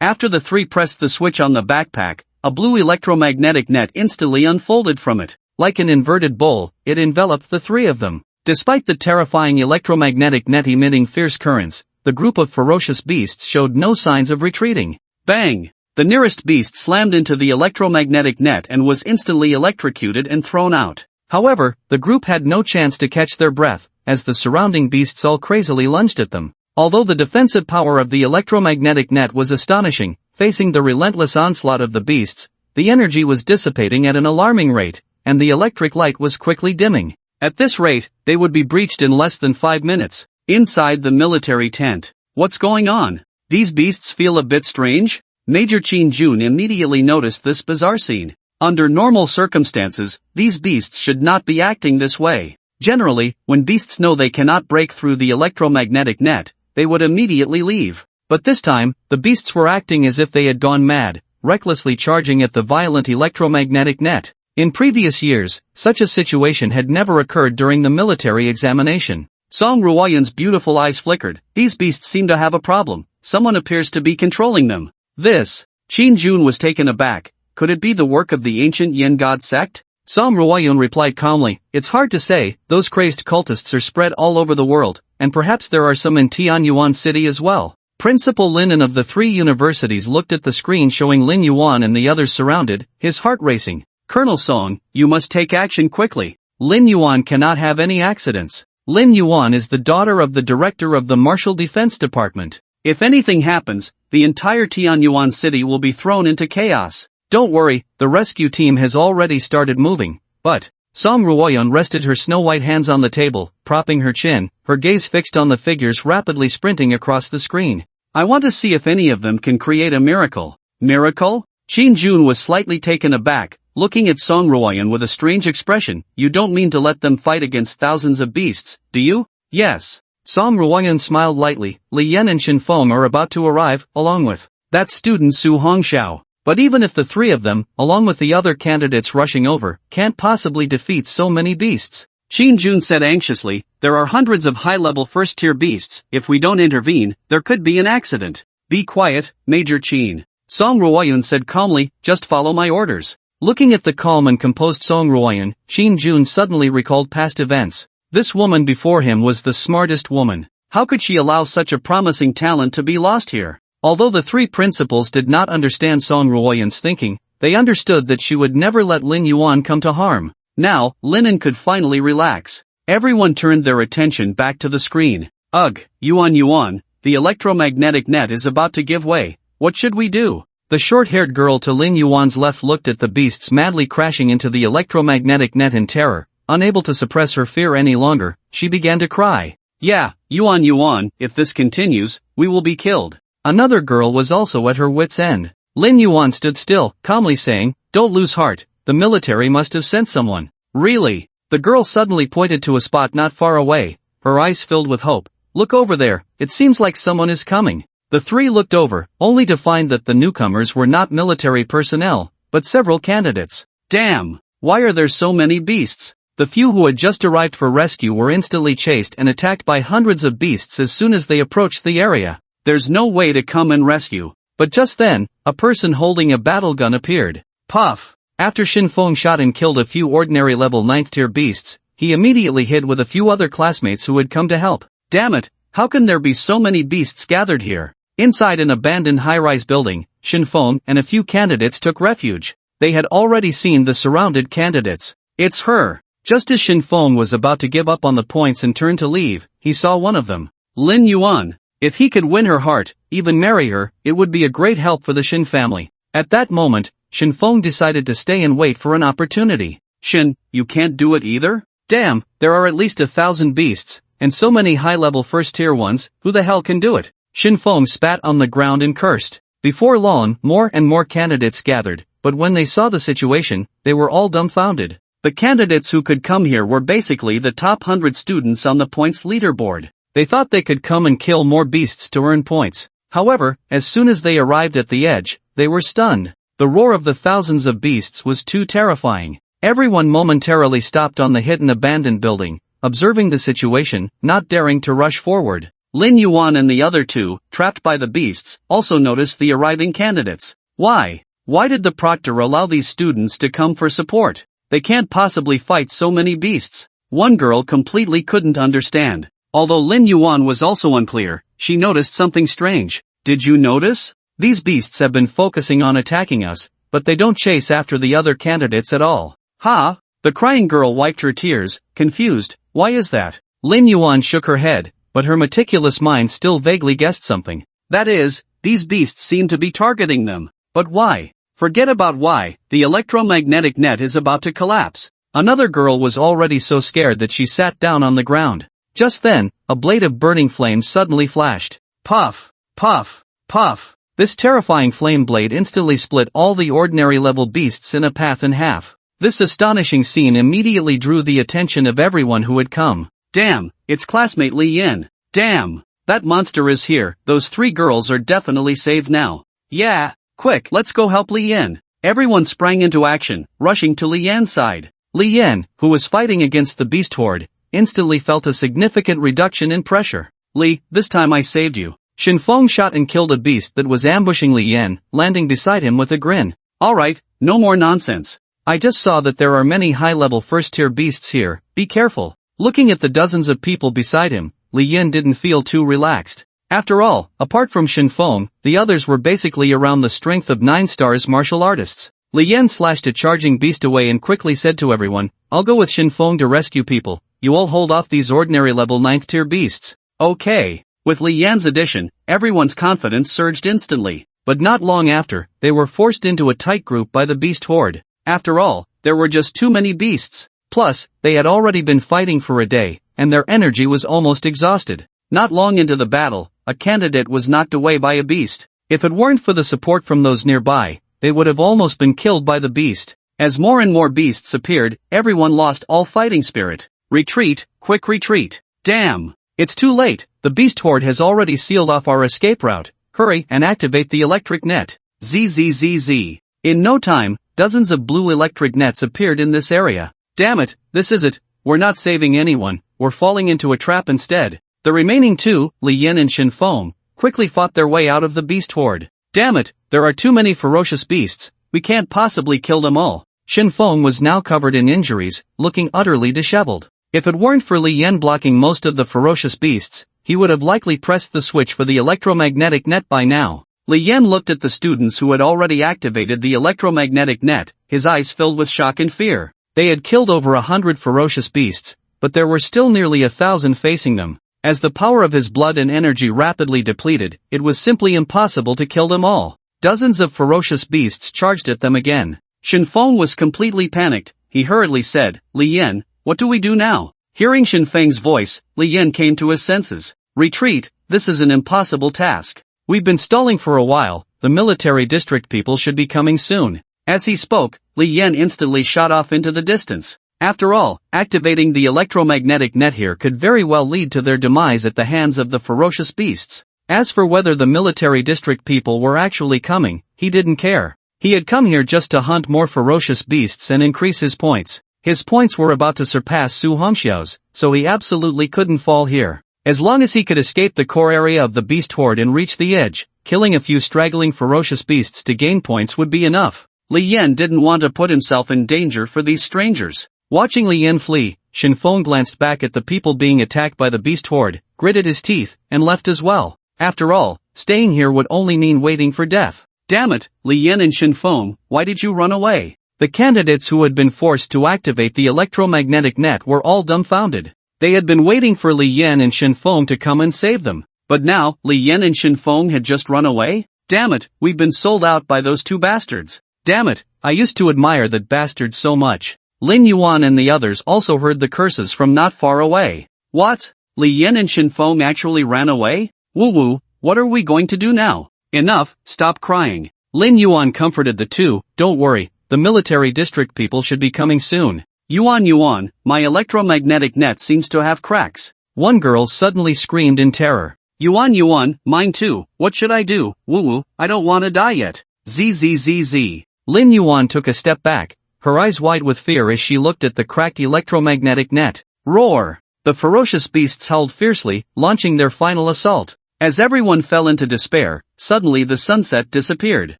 After the 3 pressed the switch on the backpack, a blue electromagnetic net instantly unfolded from it. Like an inverted bowl, it enveloped the 3 of them. Despite the terrifying electromagnetic net emitting fierce currents, the group of ferocious beasts showed no signs of retreating. Bang! The nearest beast slammed into the electromagnetic net and was instantly electrocuted and thrown out. However, the group had no chance to catch their breath, as the surrounding beasts all crazily lunged at them. Although the defensive power of the electromagnetic net was astonishing, facing the relentless onslaught of the beasts, the energy was dissipating at an alarming rate, and the electric light was quickly dimming. At this rate, they would be breached in less than 5 minutes. Inside the military tent. What's going on? These beasts feel a bit strange? Major Qin Jun immediately noticed this bizarre scene. Under normal circumstances, these beasts should not be acting this way. Generally, when beasts know they cannot break through the electromagnetic net, they would immediately leave. But this time, the beasts were acting as if they had gone mad, recklessly charging at the violent electromagnetic net. In previous years, such a situation had never occurred during the military examination. Song Ruoyan's beautiful eyes flickered. These beasts seem to have a problem. Someone appears to be controlling them. This. Qin Jun was taken aback. Could it be the work of the ancient Yen God sect? Song Ruoyan replied calmly, it's hard to say, those crazed cultists are spread all over the world, and perhaps there are some in Tianyuan City as well. Principal Linen of the three universities looked at the screen showing Lin Yuan and the others surrounded, his heart racing. Colonel Song, you must take action quickly. Lin Yuan cannot have any accidents. Lin Yuan is the daughter of the director of the Martial Defense Department. If anything happens, the entire Tianyuan City will be thrown into chaos. Don't worry, the rescue team has already started moving. But, Song Ruoyan rested her snow-white hands on the table, propping her chin, her gaze fixed on the figures rapidly sprinting across the screen. I want to see if any of them can create a miracle. Miracle? Qin Jun was slightly taken aback, looking at Song Ruoyan with a strange expression. You don't mean to let them fight against thousands of beasts, do you? Yes. Song Ruoyan smiled lightly. Li Yan and Shin Feng are about to arrive, along with that student Su Hongxiao. But even if the three of them, along with the other candidates rushing over, can't possibly defeat so many beasts. Qin Jun said anxiously, there are hundreds of high-level first-tier beasts. If we don't intervene, there could be an accident. Be quiet, Major Qin. Song Ruoyan said calmly, just follow my orders. Looking at the calm and composed Song Ruoyan, Qin Jun suddenly recalled past events. This woman before him was the smartest woman. How could she allow such a promising talent to be lost here? Although the three principals did not understand Song Ruoyan's thinking, they understood that she would never let Lin Yuan come to harm. Now, Linen could finally relax. Everyone turned their attention back to the screen. Ugh, Yuan, the electromagnetic net is about to give way. What should we do? The short-haired girl to Lin Yuan's left looked at the beasts madly crashing into the electromagnetic net in terror. Unable to suppress her fear any longer, she began to cry. Yeah, Yuan, if this continues, we will be killed. Another girl was also at her wit's end. Lin Yuan stood still, calmly saying, don't lose heart, the military must have sent someone. Really? The girl suddenly pointed to a spot not far away, her eyes filled with hope. Look over there, it seems like someone is coming. The three looked over, only to find that the newcomers were not military personnel, but several candidates. Damn! Why are there so many beasts? The few who had just arrived for rescue were instantly chased and attacked by hundreds of beasts as soon as they approached the area. There's no way to come and rescue. But just then, a person holding a battle gun appeared. Puff! After Shin Feng shot and killed a few ordinary level 9th tier beasts, he immediately hid with a few other classmates who had come to help. Damn it, how can there be so many beasts gathered here? Inside an abandoned high-rise building, Shin Feng and a few candidates took refuge. They had already seen the surrounded candidates. It's her. Just as Shin Feng was about to give up on the points and turn to leave, he saw one of them. Lin Yuan. If he could win her heart, even marry her, it would be a great help for the Shin family. At that moment, Shin Feng decided to stay and wait for an opportunity. Shin, you can't do it either? Damn, there are at least 1,000 beasts, and so many high-level first-tier ones, who the hell can do it? Shin Feng spat on the ground and cursed. Before long, more and more candidates gathered, but when they saw the situation, they were all dumbfounded. The candidates who could come here were basically the top 100 students on the points leaderboard. They thought they could come and kill more beasts to earn points. However, as soon as they arrived at the edge, they were stunned. The roar of the thousands of beasts was too terrifying. Everyone momentarily stopped on the hidden abandoned building, observing the situation, not daring to rush forward. Lin Yuan and the other two, trapped by the beasts, also noticed the arriving candidates. Why? Why did the Proctor allow these students to come for support? They can't possibly fight so many beasts. One girl completely couldn't understand. Although Lin Yuan was also unclear, she noticed something strange. Did you notice? These beasts have been focusing on attacking us, but they don't chase after the other candidates at all. Ha! The crying girl wiped her tears, confused. Why is that? Lin Yuan shook her head, but her meticulous mind still vaguely guessed something. That is, these beasts seem to be targeting them. But why? Forget about why, the electromagnetic net is about to collapse. Another girl was already so scared that she sat down on the ground. Just then, a blade of burning flame suddenly flashed. Puff! Puff! Puff! This terrifying flame blade instantly split all the ordinary level beasts in a path in half. This astonishing scene immediately drew the attention of everyone who had come. Damn, it's classmate Li Yan. Damn, that monster is here. Those 3 girls are definitely saved now. Yeah, quick, let's go help Li Yan. Everyone sprang into action, rushing to Li Yan's side. Li Yan, who was fighting against the beast horde, instantly felt a significant reduction in pressure. Li, this time I saved you. Chen Fan shot and killed a beast that was ambushing Li Yan, landing beside him with a grin. Alright, no more nonsense. I just saw that there are many high-level first-tier beasts here, be careful. Looking at the dozens of people beside him, Li Yan didn't feel too relaxed. After all, apart from Chen Fan, the others were basically around the strength of 9 stars martial artists. Li Yan slashed a charging beast away and quickly said to everyone, I'll go with Chen Fan to rescue people, you all hold off these ordinary level 9th tier beasts. Okay. With Li Yan's addition, everyone's confidence surged instantly. But not long after, they were forced into a tight group by the beast horde. After all, there were just too many beasts. Plus, they had already been fighting for a day, and their energy was almost exhausted. Not long into the battle, a candidate was knocked away by a beast. If it weren't for the support from those nearby, they would have almost been killed by the beast. As more and more beasts appeared, everyone lost all fighting spirit. Retreat, quick retreat. Damn! It's too late, the beast horde has already sealed off our escape route. Hurry and activate the electric net. ZZZZ. In no time, dozens of blue electric nets appeared in this area. Damn it, this is it. We're not saving anyone, we're falling into a trap instead. The remaining 2, Li Yan and Chen Fan, quickly fought their way out of the beast horde. Damn it, there are too many ferocious beasts, we can't possibly kill them all. Chen Fan was now covered in injuries, looking utterly disheveled. If it weren't for Li Yan blocking most of the ferocious beasts, he would have likely pressed the switch for the electromagnetic net by now. Li Yan looked at the students who had already activated the electromagnetic net, his eyes filled with shock and fear. They had killed over 100 ferocious beasts, but there were still nearly 1,000 facing them. As the power of his blood and energy rapidly depleted, it was simply impossible to kill them all. Dozens of ferocious beasts charged at them again. Chen Fan was completely panicked. He hurriedly said, Li Yan, what do we do now? Hearing Chen Fan's voice, Li Yan came to his senses. Retreat, this is an impossible task. We've been stalling for a while, the military district people should be coming soon. As he spoke, Li Yan instantly shot off into the distance. After all, activating the electromagnetic net here could very well lead to their demise at the hands of the ferocious beasts. As for whether the military district people were actually coming, he didn't care. He had come here just to hunt more ferocious beasts and increase his points. His points were about to surpass Su Hongxiao's, so he absolutely couldn't fall here. As long as he could escape the core area of the beast horde and reach the edge, killing a few straggling ferocious beasts to gain points would be enough. Li Yan didn't want to put himself in danger for these strangers. Watching Li Yan flee, Chen Fan glanced back at the people being attacked by the beast horde, gritted his teeth, and left as well. After all, staying here would only mean waiting for death. Damn it, Li Yan and Chen Fan, why did you run away? The candidates who had been forced to activate the electromagnetic net were all dumbfounded. They had been waiting for Li Yan and Chen Fan to come and save them. But now, Li Yan and Chen Fan had just run away? Damn it, we've been sold out by those 2 bastards. Damn it, I used to admire that bastard so much. Lin Yuan and the others also heard the curses from not far away. What? Li Yan and Chen Fan actually ran away? Woo-woo, what are we going to do now? Enough, stop crying. Lin Yuan comforted the 2, don't worry, the military district people should be coming soon. Yuan, my electromagnetic net seems to have cracks. One girl suddenly screamed in terror. Yuan, mine too, what should I do? Woo-woo, I don't wanna die yet. ZZZZ. Lin Yuan took a step back, her eyes wide with fear as she looked at the cracked electromagnetic net. Roar! The ferocious beasts howled fiercely, launching their final assault. As everyone fell into despair, suddenly the sunset disappeared.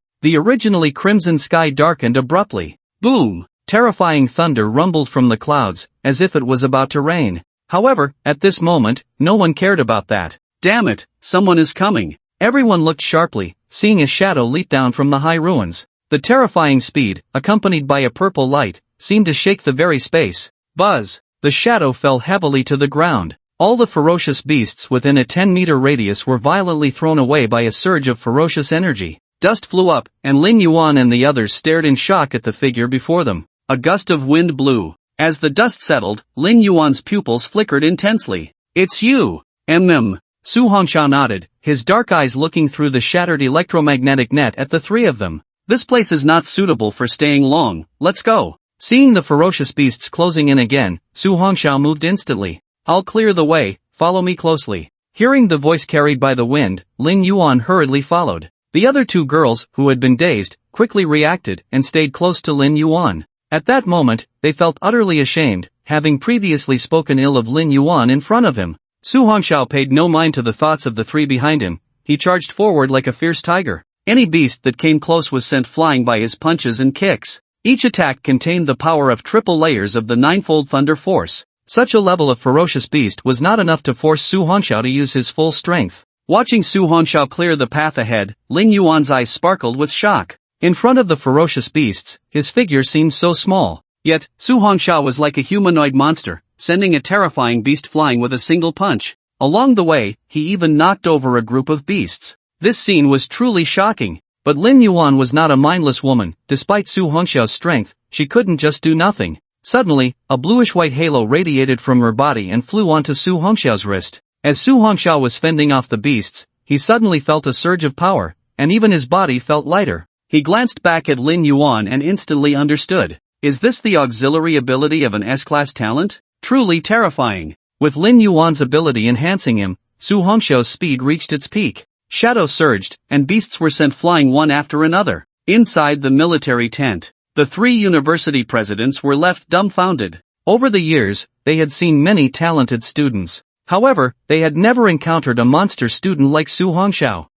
The originally crimson sky darkened abruptly. Boom! Terrifying thunder rumbled from the clouds, as if it was about to rain. However, at this moment, no one cared about that. Damn it, someone is coming. Everyone looked sharply, seeing a shadow leap down from the high ruins. The terrifying speed, accompanied by a purple light, seemed to shake the very space. Buzz! The shadow fell heavily to the ground. All the ferocious beasts within a 10-meter radius were violently thrown away by a surge of ferocious energy. Dust flew up, and Lin Yuan and the others stared in shock at the figure before them. A gust of wind blew. As the dust settled, Lin Yuan's pupils flickered intensely. It's you! Su Hongxiao nodded, his dark eyes looking through the shattered electromagnetic net at the three of them. This place is not suitable for staying long, let's go. Seeing the ferocious beasts closing in again, Su Hongxiao moved instantly. I'll clear the way, follow me closely. Hearing the voice carried by the wind, Lin Yuan hurriedly followed. The other two girls, who had been dazed, quickly reacted and stayed close to Lin Yuan. At that moment, they felt utterly ashamed, having previously spoken ill of Lin Yuan in front of him. Su Hongxiao paid no mind to the thoughts of the three behind him. He charged forward like a fierce tiger. Any beast that came close was sent flying by his punches and kicks. Each attack contained the power of triple layers of the ninefold thunder force. Such a level of ferocious beast was not enough to force Su Hongxiao to use his full strength. Watching Su Hongxiao clear the path ahead, Lin Yuan's eyes sparkled with shock. In front of the ferocious beasts, his figure seemed so small. Yet, Su Hongxiao was like a humanoid monster, sending a terrifying beast flying with a single punch. Along the way, he even knocked over a group of beasts. This scene was truly shocking. But Lin Yuan was not a mindless woman. Despite Su Hongxiao's strength, she couldn't just do nothing. Suddenly, a bluish-white halo radiated from her body and flew onto Su Hongxiao's wrist. As Su Hongxiao was fending off the beasts, he suddenly felt a surge of power, and even his body felt lighter. He glanced back at Lin Yuan and instantly understood. Is this the auxiliary ability of an S-class talent? Truly terrifying. With Lin Yuan's ability enhancing him, Su Hongxiao's speed reached its peak. Shadows surged, and beasts were sent flying one after another. Inside the military tent, the three university presidents were left dumbfounded. Over the years, they had seen many talented students. However, they had never encountered a monster student like Su Hongxiao.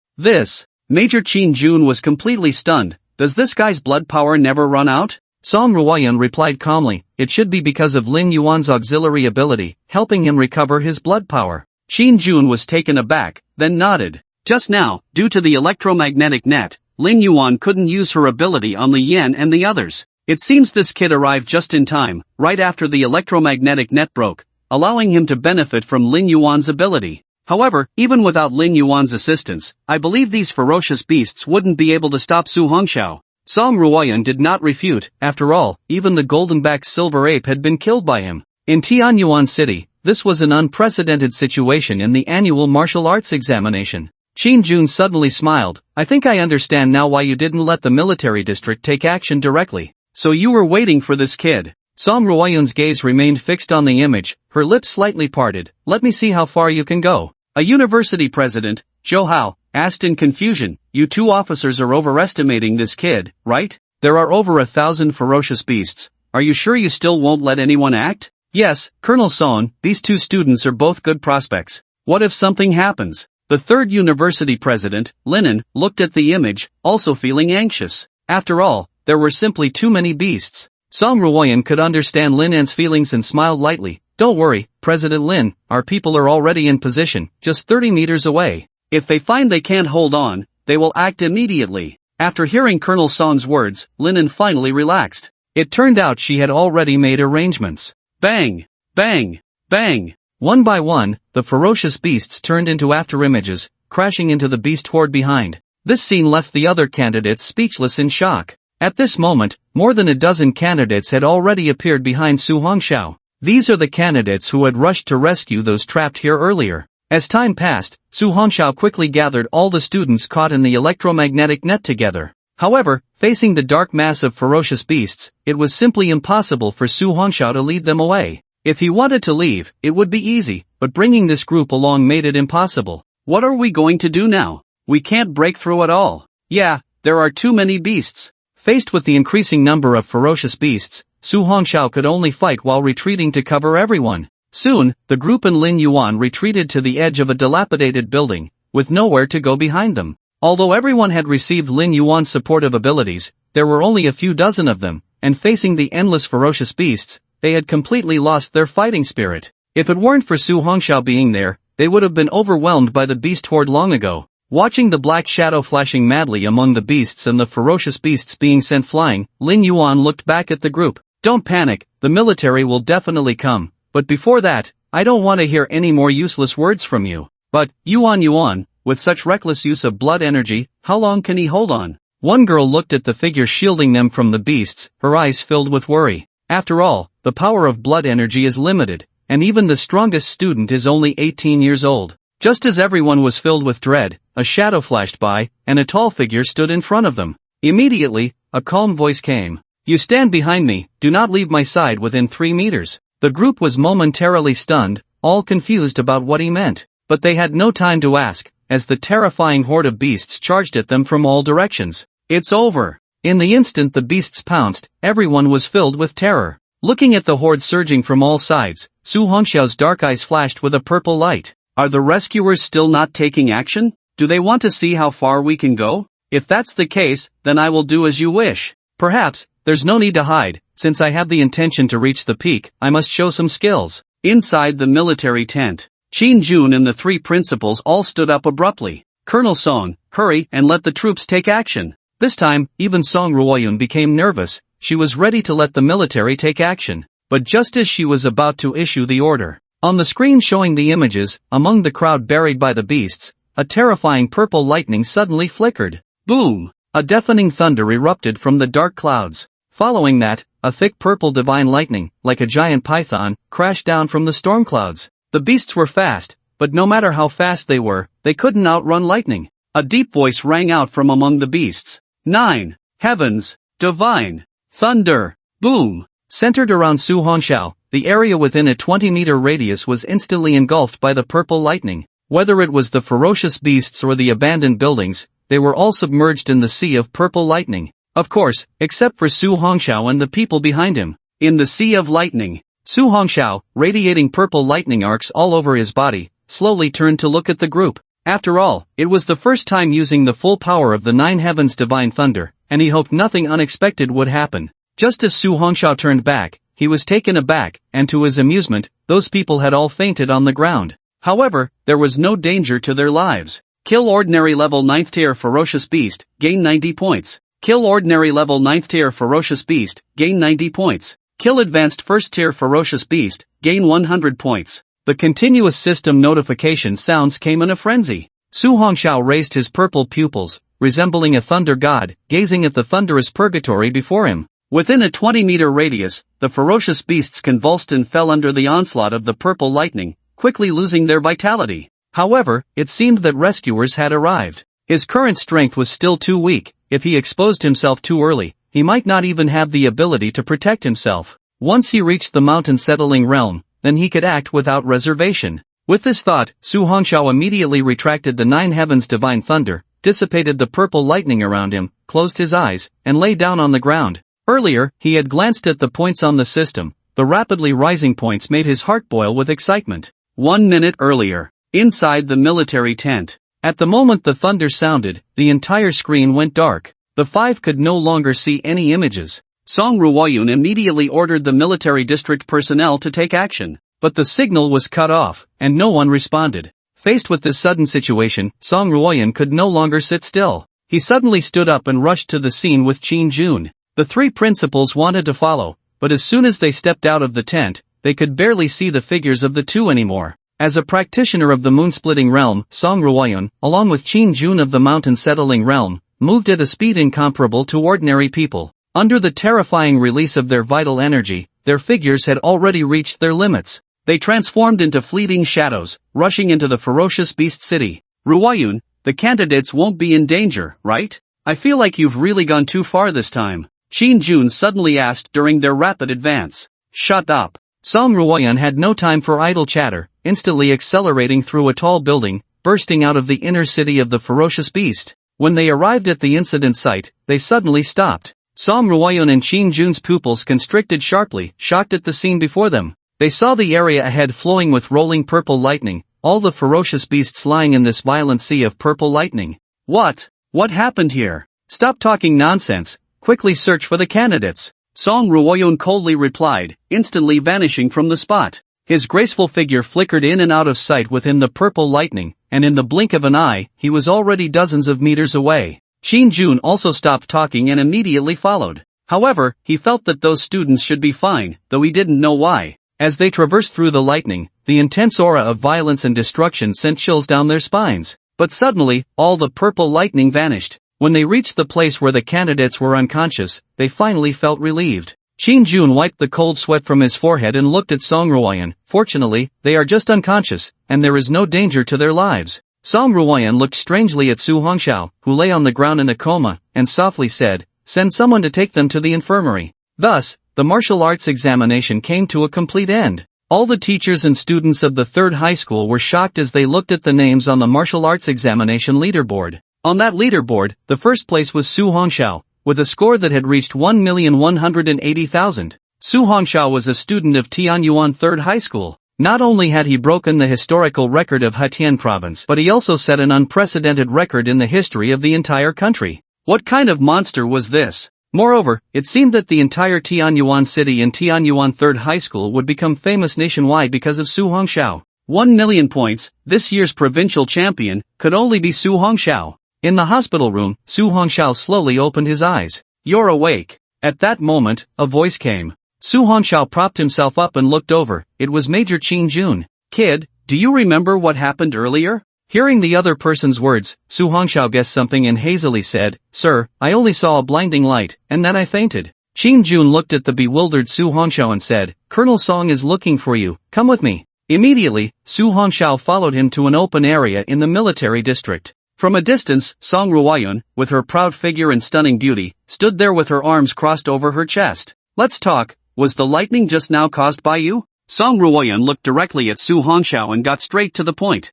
Major Qin Jun was completely stunned. Does this guy's blood power never run out? Song Ruoyan replied calmly, it should be because of Lin Yuan's auxiliary ability, helping him recover his blood power. Qin Jun was taken aback, then nodded. Just now, due to the electromagnetic net, Lin Yuan couldn't use her ability on Li Yan and the others. It seems this kid arrived just in time, right after the electromagnetic net broke, allowing him to benefit from Lin Yuan's ability. However, even without Lin Yuan's assistance, I believe these ferocious beasts wouldn't be able to stop Su Hongxiao. Song Ruoyan did not refute. After all, even the golden-backed silver ape had been killed by him. In Tianyuan City, this was an unprecedented situation in the annual martial arts examination. Qin Jun suddenly smiled. I think I understand now why you didn't let the military district take action directly. So you were waiting for this kid. Song Ruoyan's gaze remained fixed on the image, her lips slightly parted. Let me see how far you can go. A university president, Zhou Hao, asked in confusion. You two officers are overestimating this kid, right? There are over 1,000 ferocious beasts. Are you sure you still won't let anyone act? Yes, Colonel Song, these two students are both good prospects. What if something happens? The third university president, Linen, looked at the image, also feeling anxious. After all, there were simply too many beasts. Song Ruoyan could understand Linan's feelings and smiled lightly. Don't worry, President Lin, our people are already in position, just 30 meters away. If they find they can't hold on, they will act immediately. After hearing Colonel Song's words, Linen finally relaxed. It turned out she had already made arrangements. Bang! Bang! Bang! One by one, the ferocious beasts turned into afterimages, crashing into the beast horde behind. This scene left the other candidates speechless in shock. At this moment, more than a dozen candidates had already appeared behind Su Hongxiao. These are the candidates who had rushed to rescue those trapped here earlier. As time passed, Su Hongxiao quickly gathered all the students caught in the electromagnetic net together. However, facing the dark mass of ferocious beasts, it was simply impossible for Su Hongxiao to lead them away. If he wanted to leave, it would be easy, but bringing this group along made it impossible. What are we going to do now? We can't break through at all. Yeah, there are too many beasts. Faced with the increasing number of ferocious beasts, Su Hongxiao could only fight while retreating to cover everyone. Soon, the group and Lin Yuan retreated to the edge of a dilapidated building, with nowhere to go behind them. Although everyone had received Lin Yuan's supportive abilities, there were only a few dozen of them, and facing the endless ferocious beasts, they had completely lost their fighting spirit. If it weren't for Su Hongxiao being there, they would have been overwhelmed by the beast horde long ago. Watching the black shadow flashing madly among the beasts and the ferocious beasts being sent flying, Lin Yuan looked back at the group. Don't panic, the military will definitely come. But before that, I don't want to hear any more useless words from you. But, Yuan, with such reckless use of blood energy, how long can he hold on? One girl looked at the figure shielding them from the beasts, her eyes filled with worry. After all, the power of blood energy is limited, and even the strongest student is only 18 years old. Just as everyone was filled with dread, a shadow flashed by, and a tall figure stood in front of them. Immediately, a calm voice came. "You stand behind me, do not leave my side within 3 meters." The group was momentarily stunned, all confused about what he meant, but they had no time to ask, as the terrifying horde of beasts charged at them from all directions. "It's over." In the instant the beasts pounced, everyone was filled with terror. Looking at the horde surging from all sides, Su Hongxiao's dark eyes flashed with a purple light. "Are the rescuers still not taking action? Do they want to see how far we can go? If that's the case, then I will do as you wish. Perhaps, there's no need to hide, since I have the intention to reach the peak, I must show some skills." Inside the military tent, Qin Jun and the 3 principals all stood up abruptly. "Colonel Song, hurry and let the troops take action." This time, even Song Ruoyun became nervous. She was ready to let the military take action. But just as she was about to issue the order, on the screen showing the images, among the crowd buried by the beasts, a terrifying purple lightning suddenly flickered. Boom! A deafening thunder erupted from the dark clouds. Following that, a thick purple divine lightning, like a giant python, crashed down from the storm clouds. The beasts were fast, but no matter how fast they were, they couldn't outrun lightning. A deep voice rang out from among the beasts. 9. Heavens! Divine! Thunder! Boom! Centered around Su Hongxiao, the area within a 20-meter radius was instantly engulfed by the purple lightning. Whether it was the ferocious beasts or the abandoned buildings, they were all submerged in the sea of purple lightning. Of course, except for Su Hongxiao and the people behind him. In the sea of lightning, Su Hongxiao, radiating purple lightning arcs all over his body, slowly turned to look at the group. After all, it was the first time using the full power of the 9 heavens divine thunder, and he hoped nothing unexpected would happen. Just as Su Hongxiao turned back, he was taken aback, and to his amusement, those people had all fainted on the ground. However, there was no danger to their lives. Kill ordinary level 9th tier ferocious beast, gain 90 points. Kill ordinary level 9th tier ferocious beast, gain 90 points. Kill advanced 1st tier ferocious beast, gain 100 points. The continuous system notification sounds came in a frenzy. Su Hongxiao raised his purple pupils, resembling a thunder god, gazing at the thunderous purgatory before him. Within a 20-meter radius, the ferocious beasts convulsed and fell under the onslaught of the purple lightning, quickly losing their vitality. However, it seemed that rescuers had arrived. His current strength was still too weak. If he exposed himself too early, he might not even have the ability to protect himself. Once he reached the mountain settling realm, then he could act without reservation. With this thought, Su Hongxiao immediately retracted the 9 heavens divine thunder, dissipated the purple lightning around him, closed his eyes, and lay down on the ground. Earlier, he had glanced at the points on the system. The rapidly rising points made his heart boil with excitement. 1 minute earlier, inside the military tent. At the moment the thunder sounded, the entire screen went dark. The 5 could no longer see any images. Song Ruoyun immediately ordered the military district personnel to take action, but the signal was cut off, and no one responded. Faced with this sudden situation, Song Ruoyun could no longer sit still. He suddenly stood up and rushed to the scene with Qin Jun. The 3 principals wanted to follow, but as soon as they stepped out of the tent, they could barely see the figures of the 2 anymore. As a practitioner of the moon-splitting realm, Song Ruoyun, along with Qin Jun of the mountain-settling realm, moved at a speed incomparable to ordinary people. Under the terrifying release of their vital energy, their figures had already reached their limits. They transformed into fleeting shadows, rushing into the ferocious beast city. Ruoyun, the candidates won't be in danger, right? I feel like you've really gone too far this time. Qin Jun suddenly asked during their rapid advance. Shut up. Song Ruoyun had no time for idle chatter, instantly accelerating through a tall building, bursting out of the inner city of the ferocious beast. When they arrived at the incident site, they suddenly stopped. Song Ruoyun and Qin Jun's pupils constricted sharply, shocked at the scene before them. They saw the area ahead flowing with rolling purple lightning, all the ferocious beasts lying in this violent sea of purple lightning. What? What happened here? Stop talking nonsense, quickly search for the candidates. Song Ruoyun coldly replied, instantly vanishing from the spot. His graceful figure flickered in and out of sight within the purple lightning, and in the blink of an eye, he was already dozens of meters away. Qin Jun also stopped talking and immediately followed. However, he felt that those students should be fine, though he didn't know why. As they traversed through the lightning, the intense aura of violence and destruction sent chills down their spines. But suddenly, all the purple lightning vanished. When they reached the place where the candidates were unconscious, they finally felt relieved. Shin Jun wiped the cold sweat from his forehead and looked at Song Ruoyan. Fortunately, they are just unconscious, and there is no danger to their lives. Song Ruoyan looked strangely at Su Hongxiao, who lay on the ground in a coma, and softly said, "Send someone to take them to the infirmary." Thus, the martial arts examination came to a complete end. All the teachers and students of the third high school were shocked as they looked at the names on the martial arts examination leaderboard. On that leaderboard, the first place was Su Hongxiao, with a score that had reached 1,180,000. Su Hongxiao was a student of Tianyuan Third High School. Not only had he broken the historical record of Hetian Province, but he also set an unprecedented record in the history of the entire country. What kind of monster was this? Moreover, it seemed that the entire Tianyuan city and Tianyuan Third High School would become famous nationwide because of Su Hongxiao. 1,000,000 points, this year's provincial champion, could only be Su Hongxiao. In the hospital room, Su Hongxiao slowly opened his eyes. "You're awake." At that moment, a voice came. Su Hongxiao propped himself up and looked over. It was Major Qin Jun. "Kid, do you remember what happened earlier?" Hearing the other person's words, Su Hongxiao guessed something and hazily said, "Sir, I only saw a blinding light, and then I fainted." Qin Jun looked at the bewildered Su Hongxiao and said, "Colonel Song is looking for you, come with me." Immediately, Su Hongxiao followed him to an open area in the military district. From a distance, Song Ruoyan, with her proud figure and stunning beauty, stood there with her arms crossed over her chest. "Let's talk, was the lightning just now caused by you?" Song Ruoyan looked directly at Su Hongxiao and got straight to the point.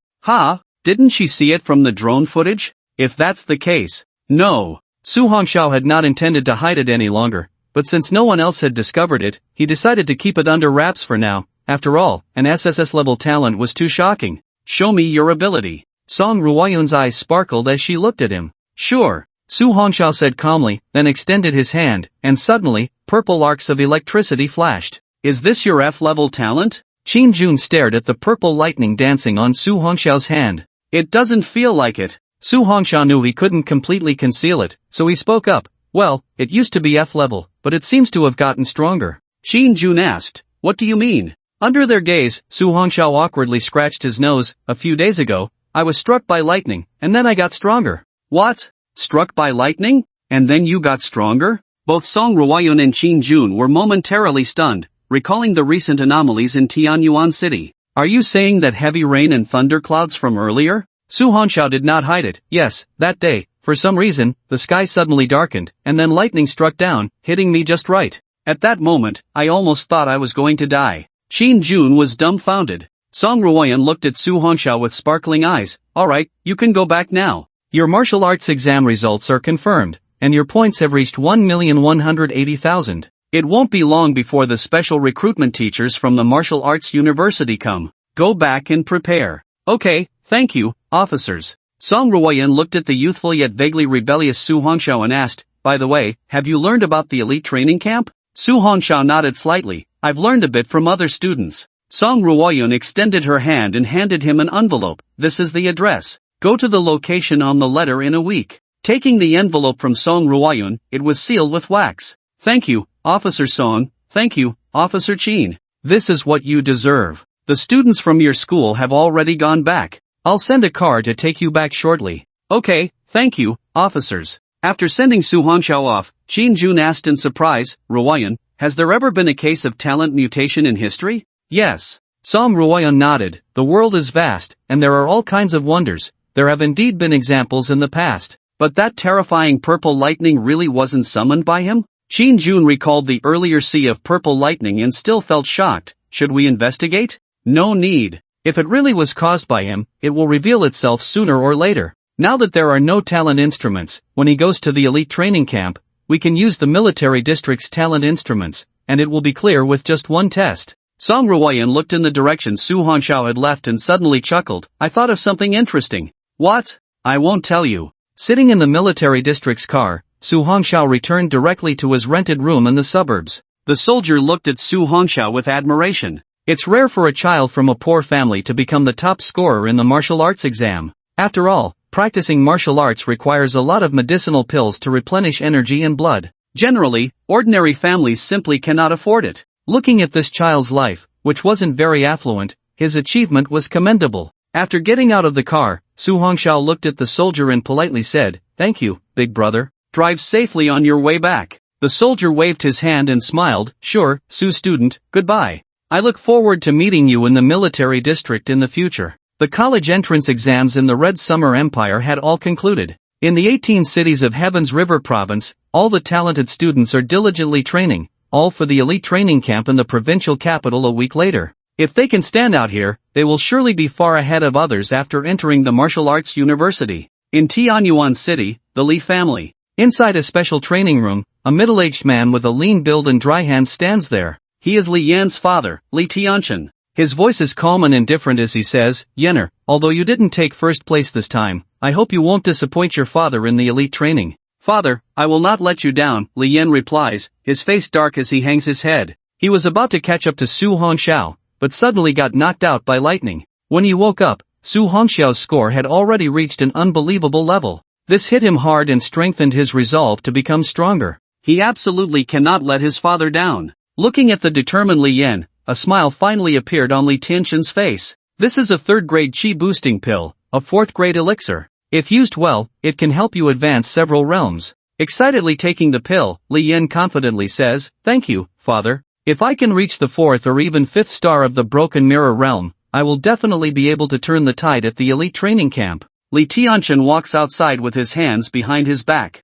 Didn't she see it from the drone footage? If that's the case, no. Su Hongxiao had not intended to hide it any longer, but since no one else had discovered it, he decided to keep it under wraps for now. After all, an SSS-level talent was too shocking. "Show me your ability." Song Ruoyan's eyes sparkled as she looked at him. "Sure," Su Hongxiao said calmly, then extended his hand, and suddenly, purple arcs of electricity flashed. "Is this your F-level talent?" Qin Jun stared at the purple lightning dancing on Su Hongxiao's hand. "It doesn't feel like it." Su Hongxiao knew he couldn't completely conceal it, so he spoke up. "Well, it used to be F-level, but it seems to have gotten stronger." Qin Jun asked, "What do you mean?" Under their gaze, Su Hongxiao awkwardly scratched his nose. "A few days ago, I was struck by lightning, and then I got stronger." "What? Struck by lightning? And then you got stronger?" Both Song Ruoyan and Qin Jun were momentarily stunned, recalling the recent anomalies in Tianyuan City. "Are you saying that heavy rain and thunderclouds from earlier?" Su Hongxiao did not hide it. "Yes, that day, for some reason, the sky suddenly darkened, and then lightning struck down, hitting me just right. At that moment, I almost thought I was going to die." Qin Jun was dumbfounded. Song Ruoyan looked at Su Hongxiao with sparkling eyes. "Alright, you can go back now. Your martial arts exam results are confirmed, and your points have reached 1,180,000. It won't be long before the special recruitment teachers from the martial arts university come. Go back and prepare." "Okay, thank you, officers." Song Ruoyan looked at the youthful yet vaguely rebellious Su Hongxiao and asked, "By the way, have you learned about the elite training camp?" Su Hongxiao nodded slightly. "I've learned a bit from other students." Song Ruoyan extended her hand and handed him an envelope. "This is the address. Go to the location on the letter in a week." Taking the envelope from Song Ruoyan, it was sealed with wax. "Thank you, Officer Song. Thank you, Officer Qin. This is what you deserve. The students from your school have already gone back. I'll send a car to take you back shortly." "Okay, thank you, officers." After sending Su Hongxiao off, Qin Jun asked in surprise, "Ruoyan, has there ever been a case of talent mutation in history?" "Yes." Song Ruoyan nodded. "The world is vast, and there are all kinds of wonders. There have indeed been examples in the past. But that terrifying purple lightning really wasn't summoned by him?" Qin Jun recalled the earlier sea of purple lightning and still felt shocked. "Should we investigate?" "No need. If it really was caused by him, it will reveal itself sooner or later. Now that there are no talent instruments, when he goes to the elite training camp, we can use the military district's talent instruments, and it will be clear with just one test." Song Ruoyan looked in the direction Su Hongxiao had left and suddenly chuckled. "I thought of something interesting." "What?" "I won't tell you." Sitting in the military district's car, Su Hongxiao returned directly to his rented room in the suburbs. The soldier looked at Su Hongxiao with admiration. It's rare for a child from a poor family to become the top scorer in the martial arts exam. After all, practicing martial arts requires a lot of medicinal pills to replenish energy and blood. Generally, ordinary families simply cannot afford it. Looking at this child's life, which wasn't very affluent, his achievement was commendable. After getting out of the car, Su Hongxiao looked at the soldier and politely said, "Thank you, big brother. Drive safely on your way back." The soldier waved his hand and smiled. Sure, Su student, goodbye. I look forward to meeting you in the military district in the future. The college entrance exams in the Red Summer Empire had all concluded. In the 18 cities of Heaven's River province, all the talented students are diligently training, all for the elite training camp in the provincial capital a week later. If they can stand out here, they will surely be far ahead of others after entering the martial arts university. In Tianyuan City, the Li family. Inside a special training room, a middle-aged man with a lean build and dry hands stands there. He is Li Yan's father, Li Tianchen. His voice is calm and indifferent as he says, Yenner, although you didn't take first place this time, I hope you won't disappoint your father in the elite training. Father, I will not let you down, Li Yan replies, his face dark as he hangs his head. He was about to catch up to Su Hongxiao, but suddenly got knocked out by lightning. When he woke up, Su Hongxiao's score had already reached an unbelievable level. This hit him hard and strengthened his resolve to become stronger. He absolutely cannot let his father down. Looking at the determined Li Yan, a smile finally appeared on Li Tianxin's face. This is a 3rd grade Qi boosting pill, a 4th grade elixir. If used well, it can help you advance several realms. Excitedly taking the pill, Li Yan confidently says, Thank you, father. If I can reach the 4th or even 5th star of the Broken Mirror realm, I will definitely be able to turn the tide at the elite training camp. Li Tianchen walks outside with his hands behind his back.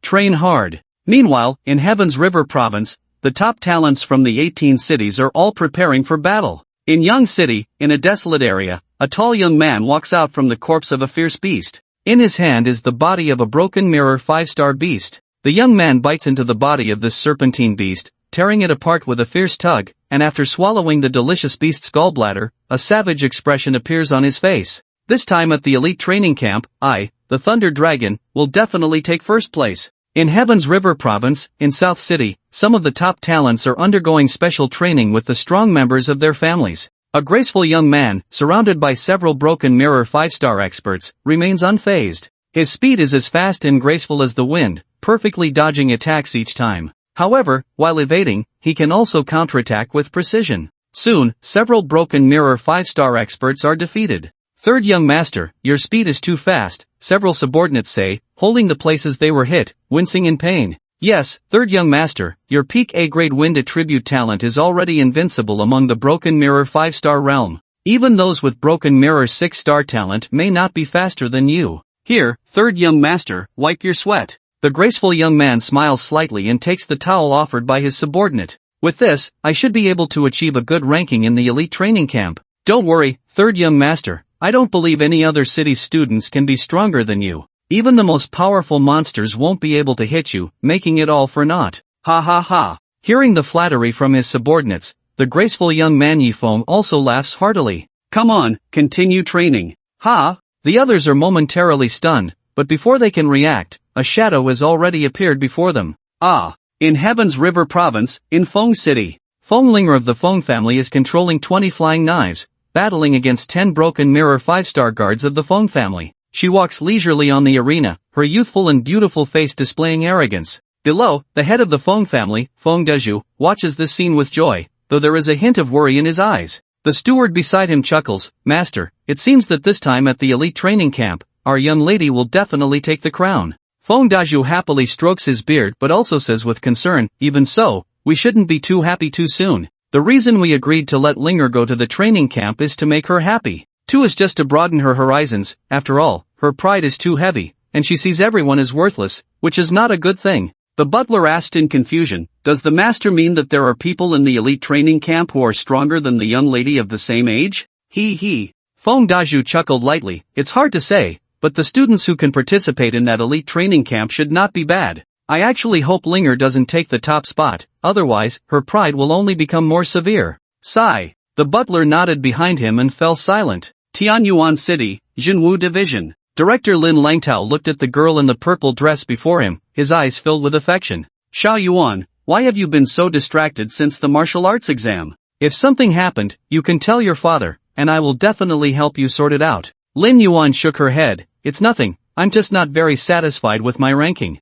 Train hard. Meanwhile, in Heaven's River province, the top talents from the 18 cities are all preparing for battle. In Yang City, in a desolate area, a tall young man walks out from the corpse of a fierce beast. In his hand is the body of a broken mirror 5-star beast. The young man bites into the body of this serpentine beast, tearing it apart with a fierce tug, and after swallowing the delicious beast's gallbladder, a savage expression appears on his face. This time at the elite training camp, I, the Thunder Dragon, will definitely take first place. In Heaven's River province, in South City, some of the top talents are undergoing special training with the strong members of their families. A graceful young man, surrounded by several Broken Mirror 5-star experts, remains unfazed. His speed is as fast and graceful as the wind, perfectly dodging attacks each time. However, while evading, he can also counterattack with precision. Soon, several Broken Mirror 5-star experts are defeated. Third young master, your speed is too fast, several subordinates say, holding the places they were hit, wincing in pain. Yes, third young master, your peak A-grade wind attribute talent is already invincible among the Broken Mirror 5-star realm. Even those with Broken Mirror 6-star talent may not be faster than you. Here, third young master, wipe your sweat. The graceful young man smiles slightly and takes the towel offered by his subordinate. With this, I should be able to achieve a good ranking in the elite training camp. Don't worry, third young master. I don't believe any other city's students can be stronger than you. Even the most powerful monsters won't be able to hit you, making it all for naught. Ha ha ha. Hearing the flattery from his subordinates, the graceful young man Yifeng also laughs heartily. Come on, continue training. Ha! The others are momentarily stunned, but before they can react, a shadow has already appeared before them. Ah! In Heaven's River province, in Feng City, Feng Linger of the Feng family is controlling 20 flying knives, battling against 10 Broken Mirror 5-star guards of the Feng family. She walks leisurely on the arena, her youthful and beautiful face displaying arrogance. Below, the head of the Feng family, Feng Dezhu, watches this scene with joy, though there is a hint of worry in his eyes. The steward beside him chuckles, Master, it seems that this time at the elite training camp, our young lady will definitely take the crown. Feng Dezhu happily strokes his beard but also says with concern, even so, we shouldn't be too happy too soon. The reason we agreed to let Linger go to the training camp is to make her happy. 2 is just to broaden her horizons. After all, her pride is too heavy, and she sees everyone as worthless, which is not a good thing. The butler asked in confusion, does the master mean that there are people in the elite training camp who are stronger than the young lady of the same age? He. Feng Dazhu chuckled lightly, it's hard to say, but the students who can participate in that elite training camp should not be bad. I actually hope Linger doesn't take the top spot, otherwise, her pride will only become more severe. Sigh. The butler nodded behind him and fell silent. Tianyuan City, Jinwu Division. Director Lin Langtao looked at the girl in the purple dress before him, his eyes filled with affection. Xiao Yuan, why have you been so distracted since the martial arts exam? If something happened, you can tell your father, and I will definitely help you sort it out. Lin Yuan shook her head, it's nothing, I'm just not very satisfied with my ranking.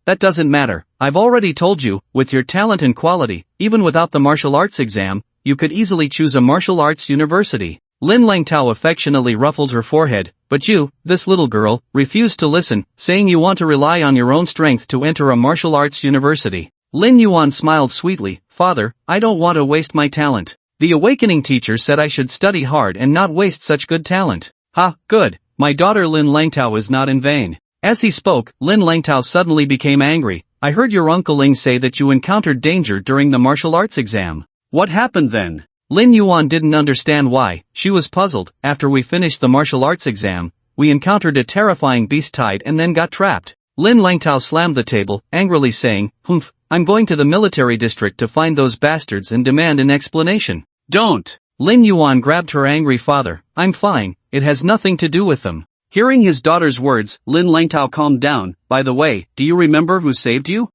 That doesn't matter, I've already told you, with your talent and quality, even without the martial arts exam, you could easily choose a martial arts university. Lin Langtao affectionately ruffled her forehead, but you, this little girl, refused to listen, saying you want to rely on your own strength to enter a martial arts university. Lin Yuan smiled sweetly, Father, I don't want to waste my talent. The awakening teacher said I should study hard and not waste such good talent. Ha, good, my daughter Lin Langtao is not in vain. As he spoke, Lin Langtao suddenly became angry. I heard your Uncle Ling say that you encountered danger during the martial arts exam. What happened then? Lin Yuan didn't understand why. She was puzzled. After we finished the martial arts exam, we encountered a terrifying beast tide and then got trapped. Lin Langtao slammed the table, angrily saying, Humph, I'm going to the military district to find those bastards and demand an explanation. Don't! Lin Yuan grabbed her angry father. I'm fine, it has nothing to do with them. Hearing his daughter's words, Lin Langtao calmed down. By the way, do you remember who saved you?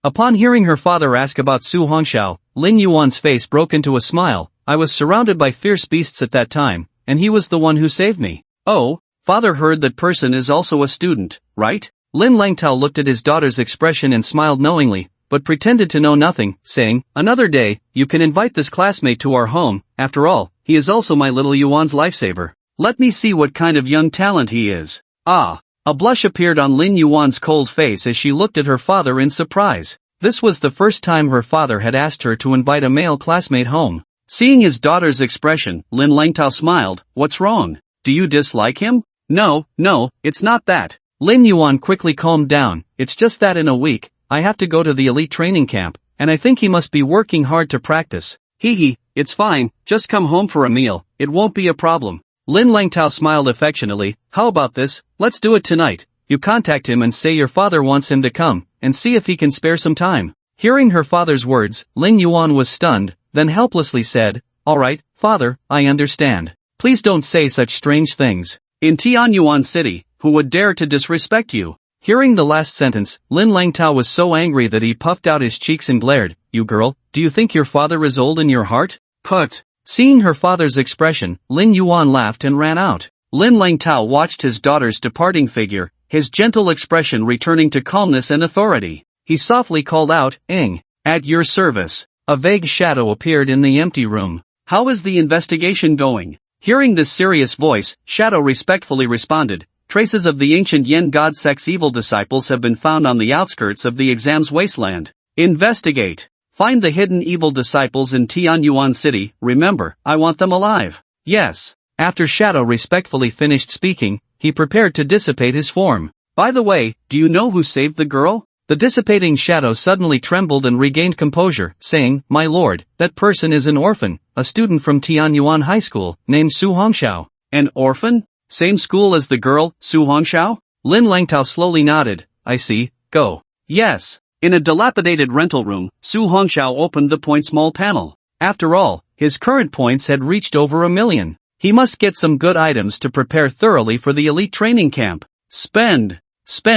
Upon hearing her father ask about Su Hongxiao, Lin Yuan's face broke into a smile. I was surrounded by fierce beasts at that time, and he was the one who saved me. Oh, father heard that person is also a student, right? Lin Langtao looked at his daughter's expression and smiled knowingly, but pretended to know nothing, saying, another day, you can invite this classmate to our home. After all, he is also my little Yuan's lifesaver. Let me see what kind of young talent he is. Ah! A blush appeared on Lin Yuan's cold face as she looked at her father in surprise. This was the first time her father had asked her to invite a male classmate home. Seeing his daughter's expression, Lin Langtao smiled. What's wrong? Do you dislike him? No, it's not that. Lin Yuan quickly calmed down. It's just that in a week, I have to go to the elite training camp, and I think he must be working hard to practice. It's fine, just come home for a meal, it won't be a problem. Lin Langtao smiled affectionately. How about this, let's do it tonight. You contact him and say your father wants him to come, and see if he can spare some time. Hearing her father's words, Lin Yuan was stunned, then helplessly said, Alright, father, I understand. Please don't say such strange things. In Tianyuan City, who would dare to disrespect you? Hearing the last sentence, Lin Langtao was so angry that he puffed out his cheeks and glared. You girl, do you think your father is old in your heart? Put. Seeing her father's expression, Lin Yuan laughed and ran out. Lin Langtao watched his daughter's departing figure, his gentle expression returning to calmness and authority. He softly called out, Ing. At your service. A vague shadow appeared in the empty room. How is the investigation going? Hearing this serious voice, Shadow respectfully responded. Traces of the ancient Yen god sect's evil disciples have been found on the outskirts of the exam's wasteland. Investigate. Find the hidden evil disciples in Tianyuan City. Remember, I want them alive. Yes. After Shadow respectfully finished speaking, he prepared to dissipate his form. By the way, do you know who saved the girl? The dissipating Shadow suddenly trembled and regained composure, saying, My lord, that person is an orphan, a student from Tianyuan High School, named Su Hongxiao. An orphan? Same school as the girl, Su Hongxiao? Lin Langtao slowly nodded. I see, go. Yes. In a dilapidated rental room, Su Hongxiao opened the points mall panel. After all, his current points had reached over 1 million. He must get some good items to prepare thoroughly for the elite training camp. Spend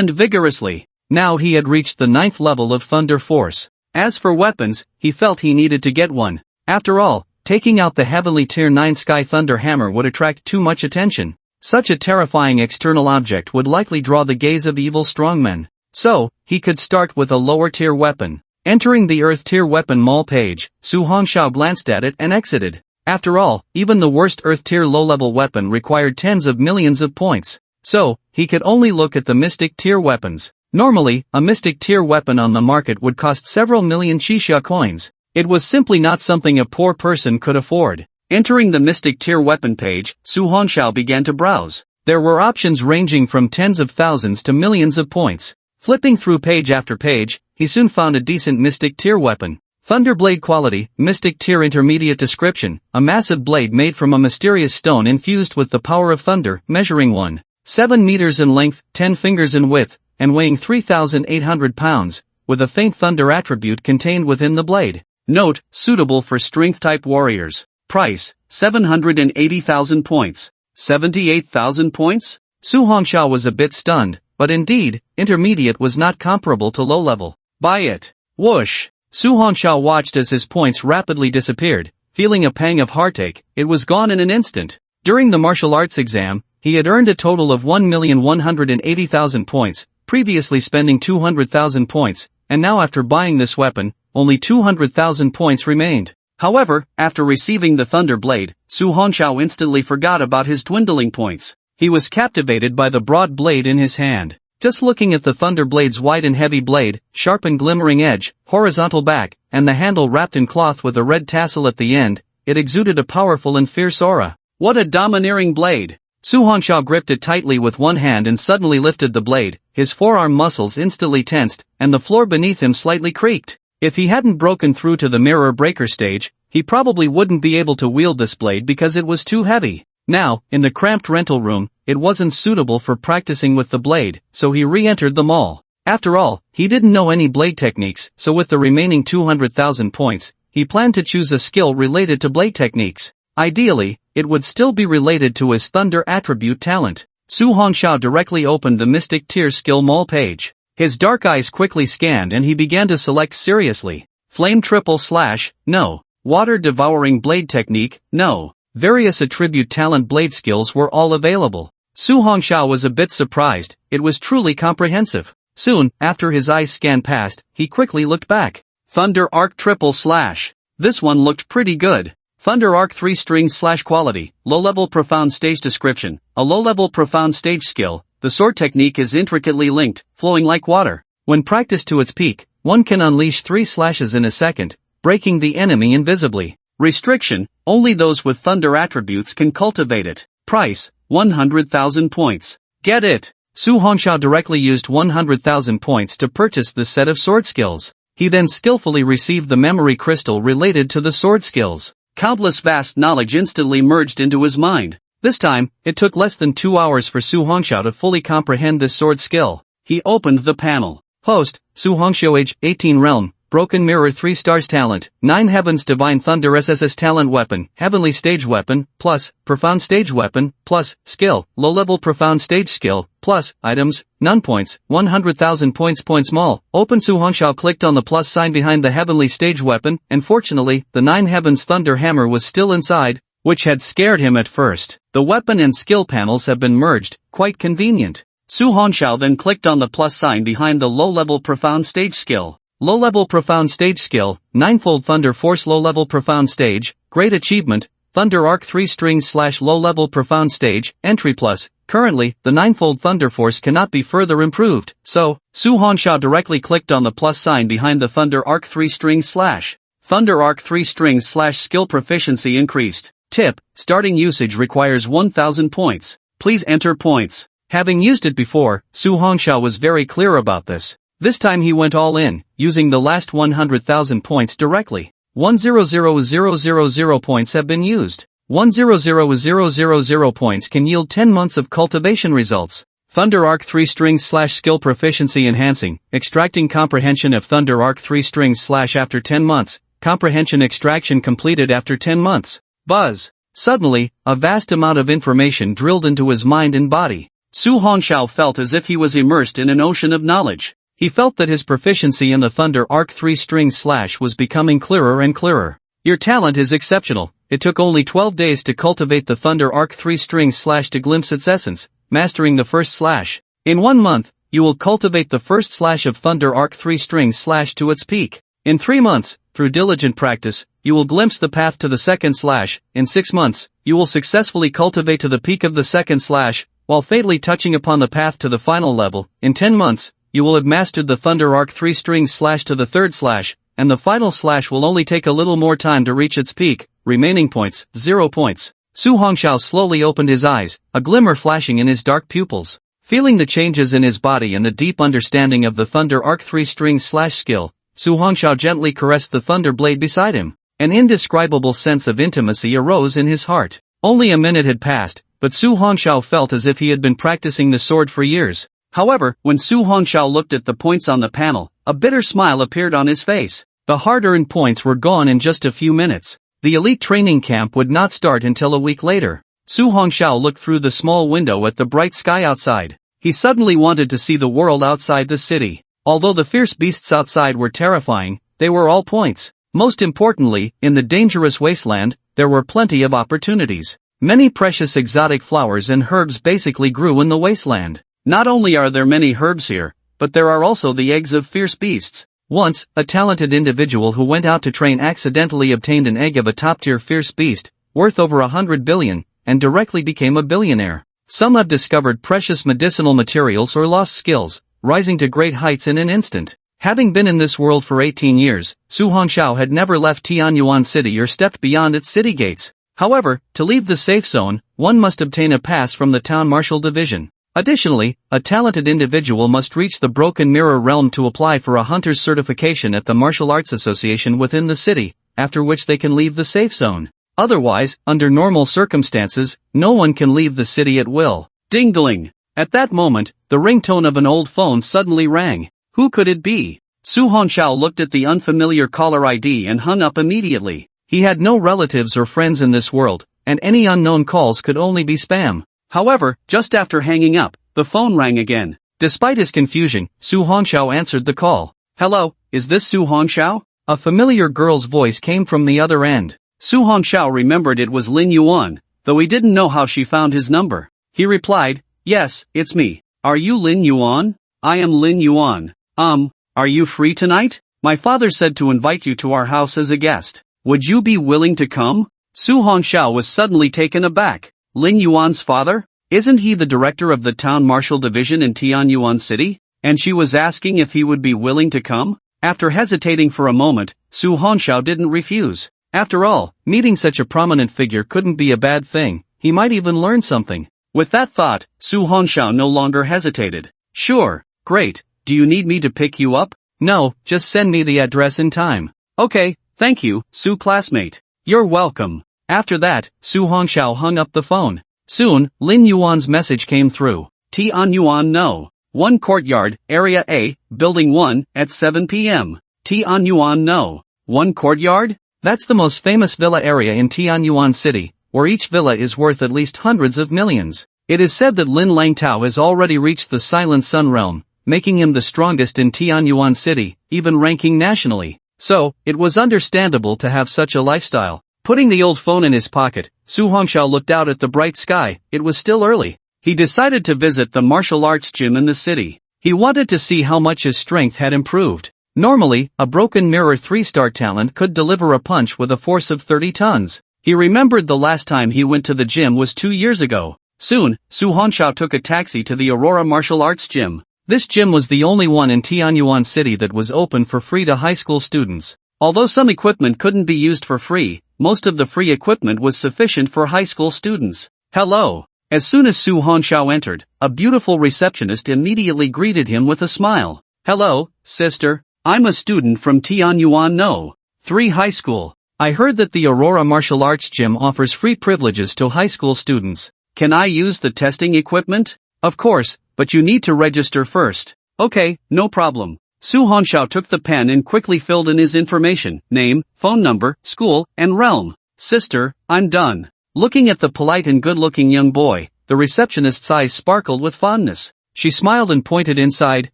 vigorously. Now he had reached the 9th level of Thunder Force. As for weapons, he felt he needed to get one. After all, taking out the heavenly tier 9 Sky Thunder Hammer would attract too much attention. Such a terrifying external object would likely draw the gaze of evil strongmen. So, he could start with a lower tier weapon. Entering the Earth tier weapon mall page, Su Hongxiao glanced at it and exited. After all, even the worst Earth tier low-level weapon required tens of millions of points. So, he could only look at the Mystic tier weapons. Normally, a Mystic tier weapon on the market would cost several million Qixia coins. It was simply not something a poor person could afford. Entering the Mystic tier weapon page, Su Hongxiao began to browse. There were options ranging from tens of thousands to millions of points. Flipping through page after page, he soon found a decent Mystic tier weapon. Thunderblade quality, Mystic tier intermediate description, a massive blade made from a mysterious stone infused with the power of thunder, measuring 1.7 meters in length, 10 fingers in width, and weighing 3,800 pounds, with a faint thunder attribute contained within the blade. Note, suitable for strength-type warriors. Price, 780,000 points. 78,000 points? Su Hongxiao was a bit stunned, but indeed, intermediate was not comparable to low-level. Buy it. Whoosh! Su Hongxiao watched as his points rapidly disappeared. Feeling a pang of heartache, it was gone in an instant. During the martial arts exam, he had earned a total of 1,180,000 points, previously spending 200,000 points, and now after buying this weapon, only 200,000 points remained. However, after receiving the Thunder Blade, Su Hongxiao instantly forgot about his dwindling points. He was captivated by the broad blade in his hand. Just looking at the Thunder Blade's wide and heavy blade, sharp and glimmering edge, horizontal back, and the handle wrapped in cloth with a red tassel at the end, it exuded a powerful and fierce aura. What a domineering blade! Su Hongxiao gripped it tightly with one hand and suddenly lifted the blade. His forearm muscles instantly tensed, and the floor beneath him slightly creaked. If he hadn't broken through to the mirror breaker stage, he probably wouldn't be able to wield this blade because it was too heavy. Now, in the cramped rental room, it wasn't suitable for practicing with the blade, so he re-entered the mall. After all, he didn't know any blade techniques, so with the remaining 200,000 points, he planned to choose a skill related to blade techniques. Ideally, it would still be related to his Thunder attribute talent. Su Hongxiao directly opened the Mystic Tier skill mall page. His dark eyes quickly scanned and he began to select seriously. Flame triple slash, no. Water devouring blade technique, no. Various attribute talent blade skills were all available. Su Hongxiao was a bit surprised, it was truly comprehensive. Soon, after his eyes scanned past, he quickly looked back. Thunder Arc triple slash. This one looked pretty good. Thunder Arc 3 strings slash quality, low-level profound stage description, a low-level profound stage skill. The sword technique is intricately linked, flowing like water. When practiced to its peak, one can unleash 3 slashes in a second, breaking the enemy invisibly. Restriction, only those with Thunder attributes can cultivate it. Price, 100,000 points. Get it! Su Hongxiao directly used 100,000 points to purchase this set of sword skills. He then skillfully received the memory crystal related to the sword skills. Countless vast knowledge instantly merged into his mind. This time, it took less than 2 hours for Su Hongxiao to fully comprehend this sword skill. He opened the panel. Host, Su Hongxiao age 18 realm, Broken Mirror 3 stars talent, 9 heavens Divine Thunder SSS talent weapon, Heavenly stage weapon, plus, Profound stage weapon, plus, skill, low-level Profound stage skill, plus, items, none points, 100,000 points mall. Open. Su Hongxiao clicked on the plus sign behind the Heavenly stage weapon, and fortunately, the 9 heavens Thunder hammer was still inside, which had scared him at first. The weapon and skill panels have been merged, quite convenient. Su Hongxiao then clicked on the plus sign behind the low-level Profound stage skill. Low-level Profound stage skill, 9-fold Thunder Force low-level Profound stage, great achievement, Thunder Arc 3 strings slash low-level Profound stage, entry plus. Currently, the 9-fold Thunder Force cannot be further improved, so, Su Hongxiao directly clicked on the plus sign behind the Thunder Arc 3 strings slash. Thunder Arc 3 strings slash skill proficiency increased. Tip, starting usage requires 1,000 points. Please enter points. Having used it before, Su Hongxiao was very clear about this. This time he went all in, using the last 100,000 points directly. 100,000 points have been used. 100,000 points can yield 10 months of cultivation results. Thunder Arc 3 strings slash skill proficiency enhancing, extracting comprehension of Thunder Arc 3 strings slash after 10 months, comprehension extraction completed after 10 months. Buzz. Suddenly, a vast amount of information drilled into his mind and body. Su Hongxiao felt as if he was immersed in an ocean of knowledge. He felt that his proficiency in the Thunder Arc 3 strings slash was becoming clearer and clearer. Your talent is exceptional. It took only 12 days to cultivate the Thunder Arc 3 strings slash to glimpse its essence, mastering the first slash. In 1 month, you will cultivate the first slash of Thunder Arc 3 strings slash to its peak. In 3 months, through diligent practice, you will glimpse the path to the second slash. In 6 months, you will successfully cultivate to the peak of the second slash, while fatally touching upon the path to the final level. In 10 months, you will have mastered the Thunder Arc 3 strings slash to the third slash, and the final slash will only take a little more time to reach its peak. Remaining points, 0 points. Su Hongxiao slowly opened his eyes, a glimmer flashing in his dark pupils. Feeling the changes in his body and the deep understanding of the Thunder Arc 3 strings slash skill, Su Hongxiao gently caressed the thunder blade beside him. An indescribable sense of intimacy arose in his heart. Only a minute had passed, but Su Hongxiao felt as if he had been practicing the sword for years. However, when Su Hongxiao looked at the points on the panel, a bitter smile appeared on his face. The hard-earned points were gone in just a few minutes. The elite training camp would not start until a week later. Su Hongxiao looked through the small window at the bright sky outside. He suddenly wanted to see the world outside the city. Although the fierce beasts outside were terrifying, they were all points. Most importantly, in the dangerous wasteland, there were plenty of opportunities. Many precious exotic flowers and herbs basically grew in the wasteland. Not only are there many herbs here, but there are also the eggs of fierce beasts. Once, a talented individual who went out to train accidentally obtained an egg of a top-tier fierce beast, worth over 100 billion, and directly became a billionaire. Some have discovered precious medicinal materials or lost skills, rising to great heights in an instant. Having been in this world for 18 years, Su Hongxiao had never left Tianyuan City or stepped beyond its city gates. However, to leave the safe zone, one must obtain a pass from the Town Marshal Division. Additionally, a talented individual must reach the Broken Mirror realm to apply for a hunter's certification at the Martial Arts Association within the city, after which they can leave the safe zone. Otherwise, under normal circumstances, no one can leave the city at will. Ding-dling! At that moment, the ringtone of an old phone suddenly rang. Who could it be? Su Hongxiao looked at the unfamiliar caller ID and hung up immediately. He had no relatives or friends in this world, and any unknown calls could only be spam. However, just after hanging up, the phone rang again. Despite his confusion, Su Hongxiao answered the call. Hello, is this Su Hongxiao? A familiar girl's voice came from the other end. Su Hongxiao remembered it was Lin Yuan, though he didn't know how she found his number. He replied, yes, it's me. Are you Lin Yuan? I am Lin Yuan. Are you free tonight? My father said to invite you to our house as a guest. Would you be willing to come? Su Hongxiao was suddenly taken aback. Lin Yuan's father? Isn't he the director of the Town Marshal Division in Tianyuan City? And she was asking if he would be willing to come? After hesitating for a moment, Su Hongxiao didn't refuse. After all, meeting such a prominent figure couldn't be a bad thing. He might even learn something. With that thought, Su Hongxiao no longer hesitated. Sure, great. Do you need me to pick you up? No, just send me the address in time. Okay, thank you, Su classmate. You're welcome. After that, Su Hongxiao hung up the phone. Soon, Lin Yuan's message came through. Tianyuan No. 1 Courtyard, Area A, Building 1, at 7 p.m. Tianyuan No. 1 Courtyard? That's the most famous villa area in Tianyuan City, where each villa is worth at least hundreds of millions. It is said that Lin Langtao has already reached the Silent Sun realm, making him the strongest in Tianyuan City, even ranking nationally. So, it was understandable to have such a lifestyle. Putting the old phone in his pocket, Su Hongxiao looked out at the bright sky. It was still early. He decided to visit the martial arts gym in the city. He wanted to see how much his strength had improved. Normally, a Broken Mirror 3-star talent could deliver a punch with a force of 30 tons. He remembered the last time he went to the gym was 2 years ago. Soon, Su Hongxiao took a taxi to the Aurora Martial Arts Gym. This gym was the only one in Tianyuan City that was open for free to high school students. Although some equipment couldn't be used for free, most of the free equipment was sufficient for high school students. Hello. As soon as Su Hongxiao entered, a beautiful receptionist immediately greeted him with a smile. Hello, sister. I'm a student from Tianyuan No. 3 High School. I heard that the Aurora Martial Arts Gym offers free privileges to high school students. Can I use the testing equipment? Of course, but you need to register first. Okay, no problem. Su Hongxiao took the pen and quickly filled in his information, name, phone number, school, and realm. Sister, I'm done. Looking at the polite and good-looking young boy, the receptionist's eyes sparkled with fondness. She smiled and pointed inside.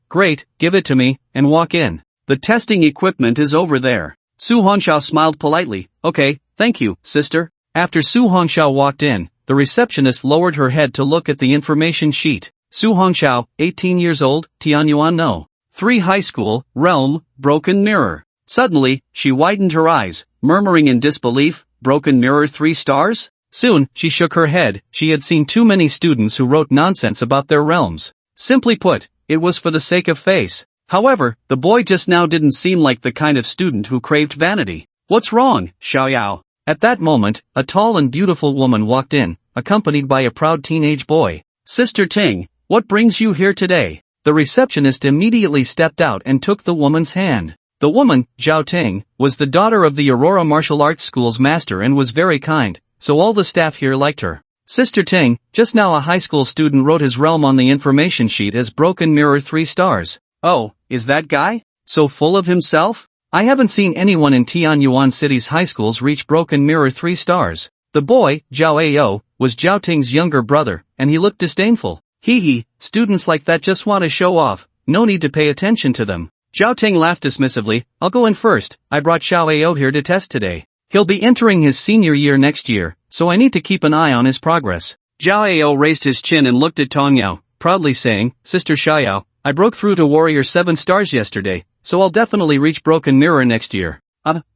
Great, give it to me, and walk in. The testing equipment is over there. Su Hongxiao smiled politely. Okay, thank you, sister. After Su Hongxiao walked in, the receptionist lowered her head to look at the information sheet. Su Hongxiao, 18 years old, Tianyuan No. 3 High School, realm, Broken Mirror. Suddenly, she widened her eyes, murmuring in disbelief, Broken Mirror 3 stars? Soon, she shook her head. She had seen too many students who wrote nonsense about their realms. Simply put, it was for the sake of face. However, the boy just now didn't seem like the kind of student who craved vanity. What's wrong, Xiaoyao? At that moment, a tall and beautiful woman walked in, accompanied by a proud teenage boy. Sister Ting, what brings you here today? The receptionist immediately stepped out and took the woman's hand. The woman, Zhao Ting, was the daughter of the Aurora Martial Arts School's master and was very kind, so all the staff here liked her. Sister Ting, just now a high school student wrote his realm on the information sheet as Broken Mirror 3 stars. Oh, is that guy so full of himself? I haven't seen anyone in Tianyuan City's high schools reach Broken Mirror 3 stars. The boy, Zhao Ao, was Zhao Ting's younger brother, and he looked disdainful. Hee, students like that just want to show off, no need to pay attention to them. Zhao Ting laughed dismissively. I'll go in first. I brought Xiao Ao here to test today. He'll be entering his senior year next year, so I need to keep an eye on his progress. Zhao Ao raised his chin and looked at Tong Yao, proudly saying, Sister Xiaoyao, I broke through to Warrior 7 stars yesterday, so I'll definitely reach Broken Mirror next year.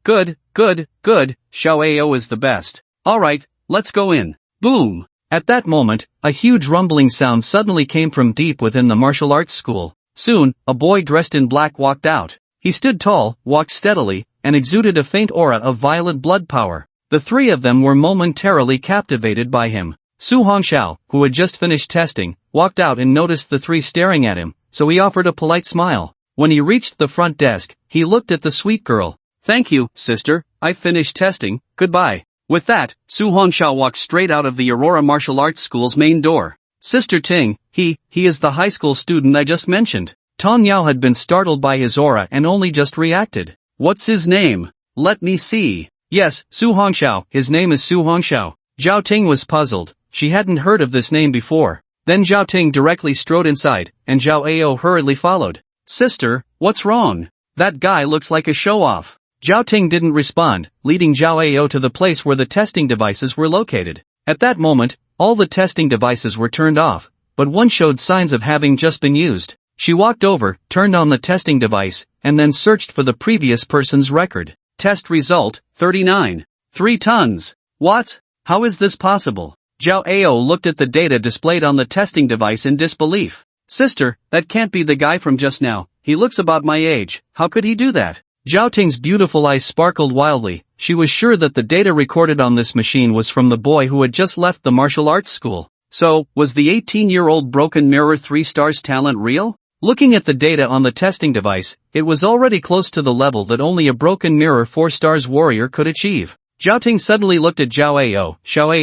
Good. Xiao Ao is the best. Alright, let's go in. Boom! At that moment, a huge rumbling sound suddenly came from deep within the martial arts school. Soon, a boy dressed in black walked out. He stood tall, walked steadily, and exuded a faint aura of violet blood power. The three of them were momentarily captivated by him. Su Hongxiao, who had just finished testing, walked out and noticed the three staring at him, so he offered a polite smile. When he reached the front desk, he looked at the sweet girl. Thank you, sister, I've finished testing, goodbye. With that, Su Hongxiao walked straight out of the Aurora Martial Arts School's main door. Sister Ting, he is the high school student I just mentioned. Tong Yao had been startled by his aura and only just reacted. What's his name? Let me see. Yes, Su Hongxiao, his name is Su Hongxiao. Zhao Ting was puzzled, she hadn't heard of this name before. Then Zhao Ting directly strode inside, and Zhao Ao hurriedly followed. Sister, what's wrong? That guy looks like a show-off. Zhao Ting didn't respond, leading Zhao Ao to the place where the testing devices were located. At that moment, all the testing devices were turned off, but one showed signs of having just been used. She walked over, turned on the testing device, and then searched for the previous person's record. Test result, 39. 3 tons. What? How is this possible? Zhao Ao looked at the data displayed on the testing device in disbelief. Sister, that can't be the guy from just now, he looks about my age, how could he do that? Zhao Ting's beautiful eyes sparkled wildly. She was sure that the data recorded on this machine was from the boy who had just left the martial arts school. So, was the 18-year-old Broken Mirror 3 stars talent real? Looking at the data on the testing device, it was already close to the level that only a Broken Mirror 4 stars warrior could achieve. Zhao Ting suddenly looked at Xiao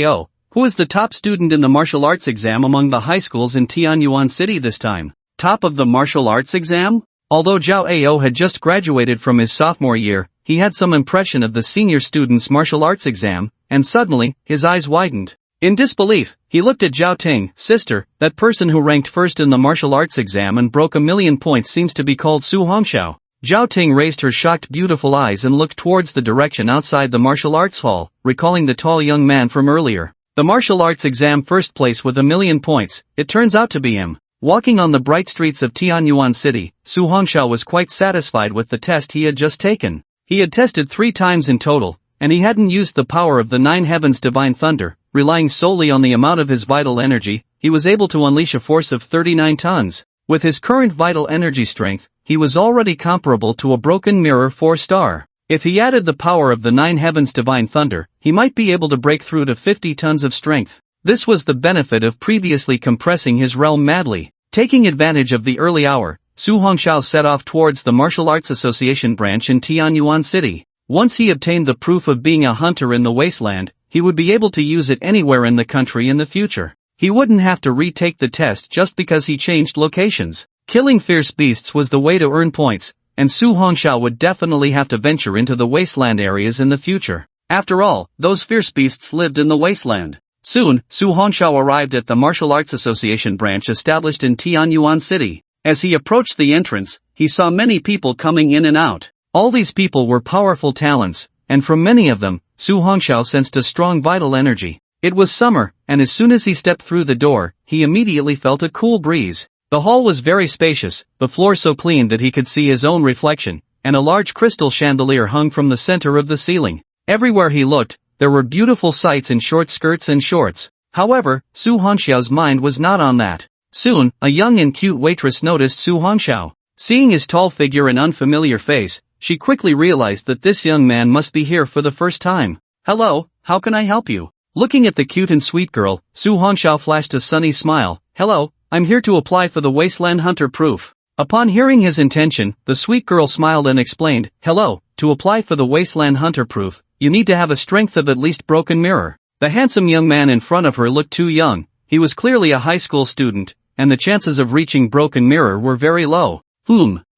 Ao, who is the top student in the martial arts exam among the high schools in Tianyuan City this time. Top of the martial arts exam? Although Zhao Ao had just graduated from his sophomore year, he had some impression of the senior student's martial arts exam, and suddenly, his eyes widened. In disbelief, he looked at Zhao Ting. Sister, that person who ranked first in the martial arts exam and broke 1,000,000 points seems to be called Su Hongxiao. Zhao Ting raised her shocked beautiful eyes and looked towards the direction outside the martial arts hall, recalling the tall young man from earlier. The martial arts exam first place with 1,000,000 points, it turns out to be him. Walking on the bright streets of Tianyuan City, Su Hongxiao was quite satisfied with the test he had just taken. He had tested 3 times in total, and he hadn't used the power of the 9 heavens divine thunder. Relying solely on the amount of his vital energy, he was able to unleash a force of 39 tons. With his current vital energy strength, he was already comparable to a Broken Mirror 4 star. If he added the power of the 9 heavens divine thunder, he might be able to break through to 50 tons of strength. This was the benefit of previously compressing his realm madly. Taking advantage of the early hour, Su Hongxiao set off towards the Martial Arts Association branch in Tianyuan City. Once he obtained the proof of being a hunter in the wasteland, he would be able to use it anywhere in the country in the future. He wouldn't have to retake the test just because he changed locations. Killing fierce beasts was the way to earn points, and Su Hongxiao would definitely have to venture into the wasteland areas in the future. After all, those fierce beasts lived in the wasteland. Soon, Su Hongxiao arrived at the Martial Arts Association branch established in Tianyuan City. As he approached the entrance, he saw many people coming in and out. All these people were powerful talents, and from many of them, Su Hongxiao sensed a strong vital energy. It was summer, and as soon as he stepped through the door, he immediately felt a cool breeze. The hall was very spacious, the floor so clean that he could see his own reflection, and a large crystal chandelier hung from the center of the ceiling. Everywhere he looked, there were beautiful sights in short skirts and shorts. However, Su Hongxiao's mind was not on that. Soon, a young and cute waitress noticed Su Hongxiao. Seeing his tall figure and unfamiliar face, she quickly realized that this young man must be here for the first time. Hello, how can I help you? Looking at the cute and sweet girl, Su Hongxiao flashed a sunny smile. Hello, I'm here to apply for the Wasteland Hunter proof. Upon hearing his intention, the sweet girl smiled and explained, hello, to apply for the Wasteland Hunter proof, you need to have a strength of at least Broken Mirror. The handsome young man in front of her looked too young. He was clearly a high school student, and the chances of reaching Broken Mirror were very low.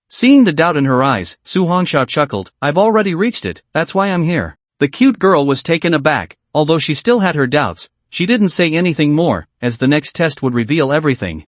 Seeing the doubt in her eyes, Su Hongxiao chuckled, I've already reached it, that's why I'm here. The cute girl was taken aback. Although she still had her doubts, she didn't say anything more, as the next test would reveal everything.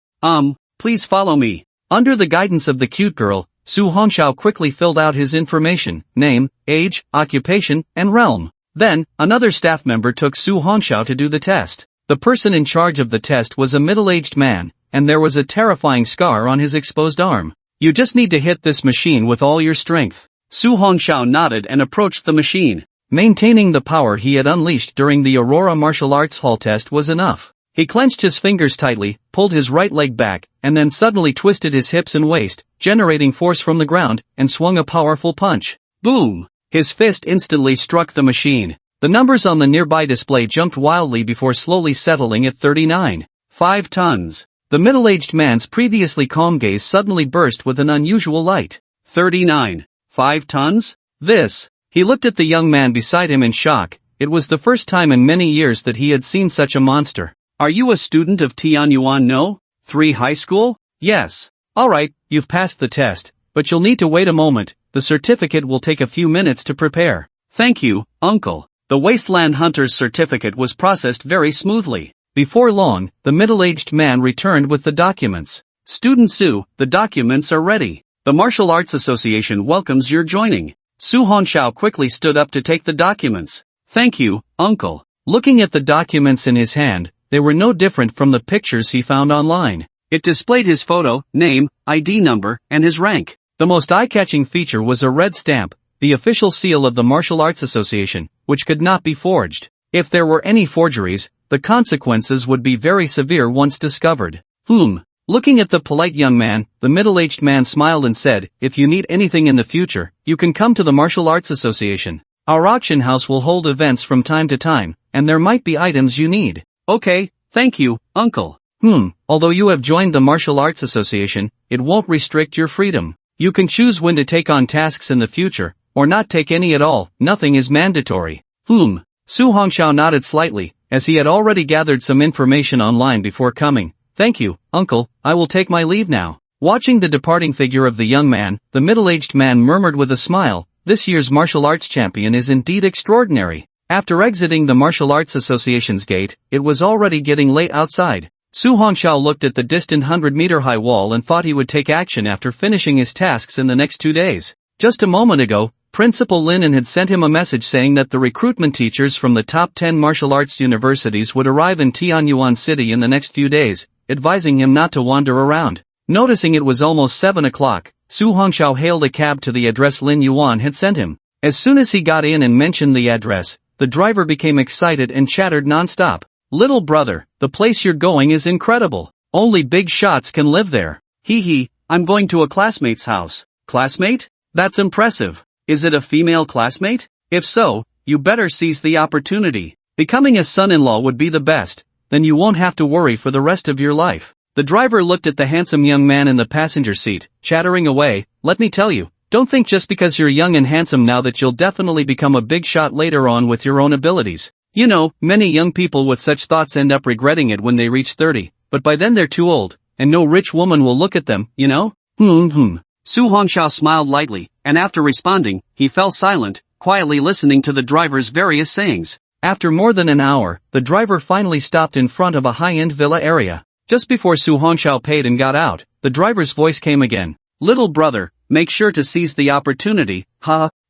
Please follow me. Under the guidance of the cute girl, Su Hongxiao quickly filled out his information, name, age, occupation, and realm. Then, another staff member took Su Hongxiao to do the test. The person in charge of the test was a middle-aged man, and there was a terrifying scar on his exposed arm. You just need to hit this machine with all your strength. Su Hongxiao nodded and approached the machine. Maintaining the power he had unleashed during the Aurora martial arts hall test was enough. He clenched his fingers tightly, pulled his right leg back, and then suddenly twisted his hips and waist, generating force from the ground, and swung a powerful punch. Boom! His fist instantly struck the machine. The numbers on the nearby display jumped wildly before slowly settling at 39.5 tons. The middle-aged man's previously calm gaze suddenly burst with an unusual light. 39.5 tons? This. He looked at the young man beside him in shock. It was the first time in many years that he had seen such a monster. Are you a student of Tianyuan No. 3 High School? Yes. Alright, you've passed the test, but you'll need to wait a moment. The certificate will take a few minutes to prepare. Thank you, uncle. The Wasteland Hunter's certificate was processed very smoothly. Before long, the middle-aged man returned with the documents. Student Su, the documents are ready. The Martial Arts Association welcomes your joining. Su Hongxiao quickly stood up to take the documents. Thank you, uncle. Looking at the documents in his hand, they were no different from the pictures he found online. It displayed his photo, name, ID number, and his rank. The most eye-catching feature was a red stamp, the official seal of the Martial Arts Association, which could not be forged. If there were any forgeries, the consequences would be very severe once discovered. Looking at the polite young man, the middle-aged man smiled and said, if you need anything in the future, you can come to the Martial Arts Association. Our auction house will hold events from time to time, and there might be items you need. Okay, thank you, uncle. Although you have joined the Martial Arts Association, it won't restrict your freedom. You can choose when to take on tasks in the future, or not take any at all. Nothing is mandatory. Su Hongxiao nodded slightly, as he had already gathered some information online before coming. Thank you, uncle, I will take my leave now. Watching the departing figure of the young man, the middle-aged man murmured with a smile, this year's martial arts champion is indeed extraordinary. After exiting the Martial Arts Association's gate, it was already getting late outside. Su Hongxiao looked at the distant 100-meter-high wall and thought he would take action after finishing his tasks in the next 2 days. Just a moment ago, Principal Lin had sent him a message saying that the recruitment teachers from the top 10 martial arts universities would arrive in Tianyuan City in the next few days, advising him not to wander around. Noticing it was almost 7 o'clock, Su Hongxiao hailed a cab to the address Lin Yuan had sent him. As soon as he got in and mentioned the address, the driver became excited and chattered non-stop. Little brother, the place you're going is incredible. Only big shots can live there. I'm going to a classmate's house. Classmate? That's impressive. Is it a female classmate? If so, you better seize the opportunity. Becoming a son-in-law would be the best, then you won't have to worry for the rest of your life. The driver looked at the handsome young man in the passenger seat, chattering away, let me tell you, don't think just because you're young and handsome now that you'll definitely become a big shot later on with your own abilities. You know, many young people with such thoughts end up regretting it when they reach 30, but by then they're too old, and no rich woman will look at them, you know? Su Hongxiao smiled lightly, and after responding, he fell silent, quietly listening to the driver's various sayings. After more than an hour, the driver finally stopped in front of a high-end villa area. Just before Su Hongxiao paid and got out, the driver's voice came again. Little brother, make sure to seize the opportunity,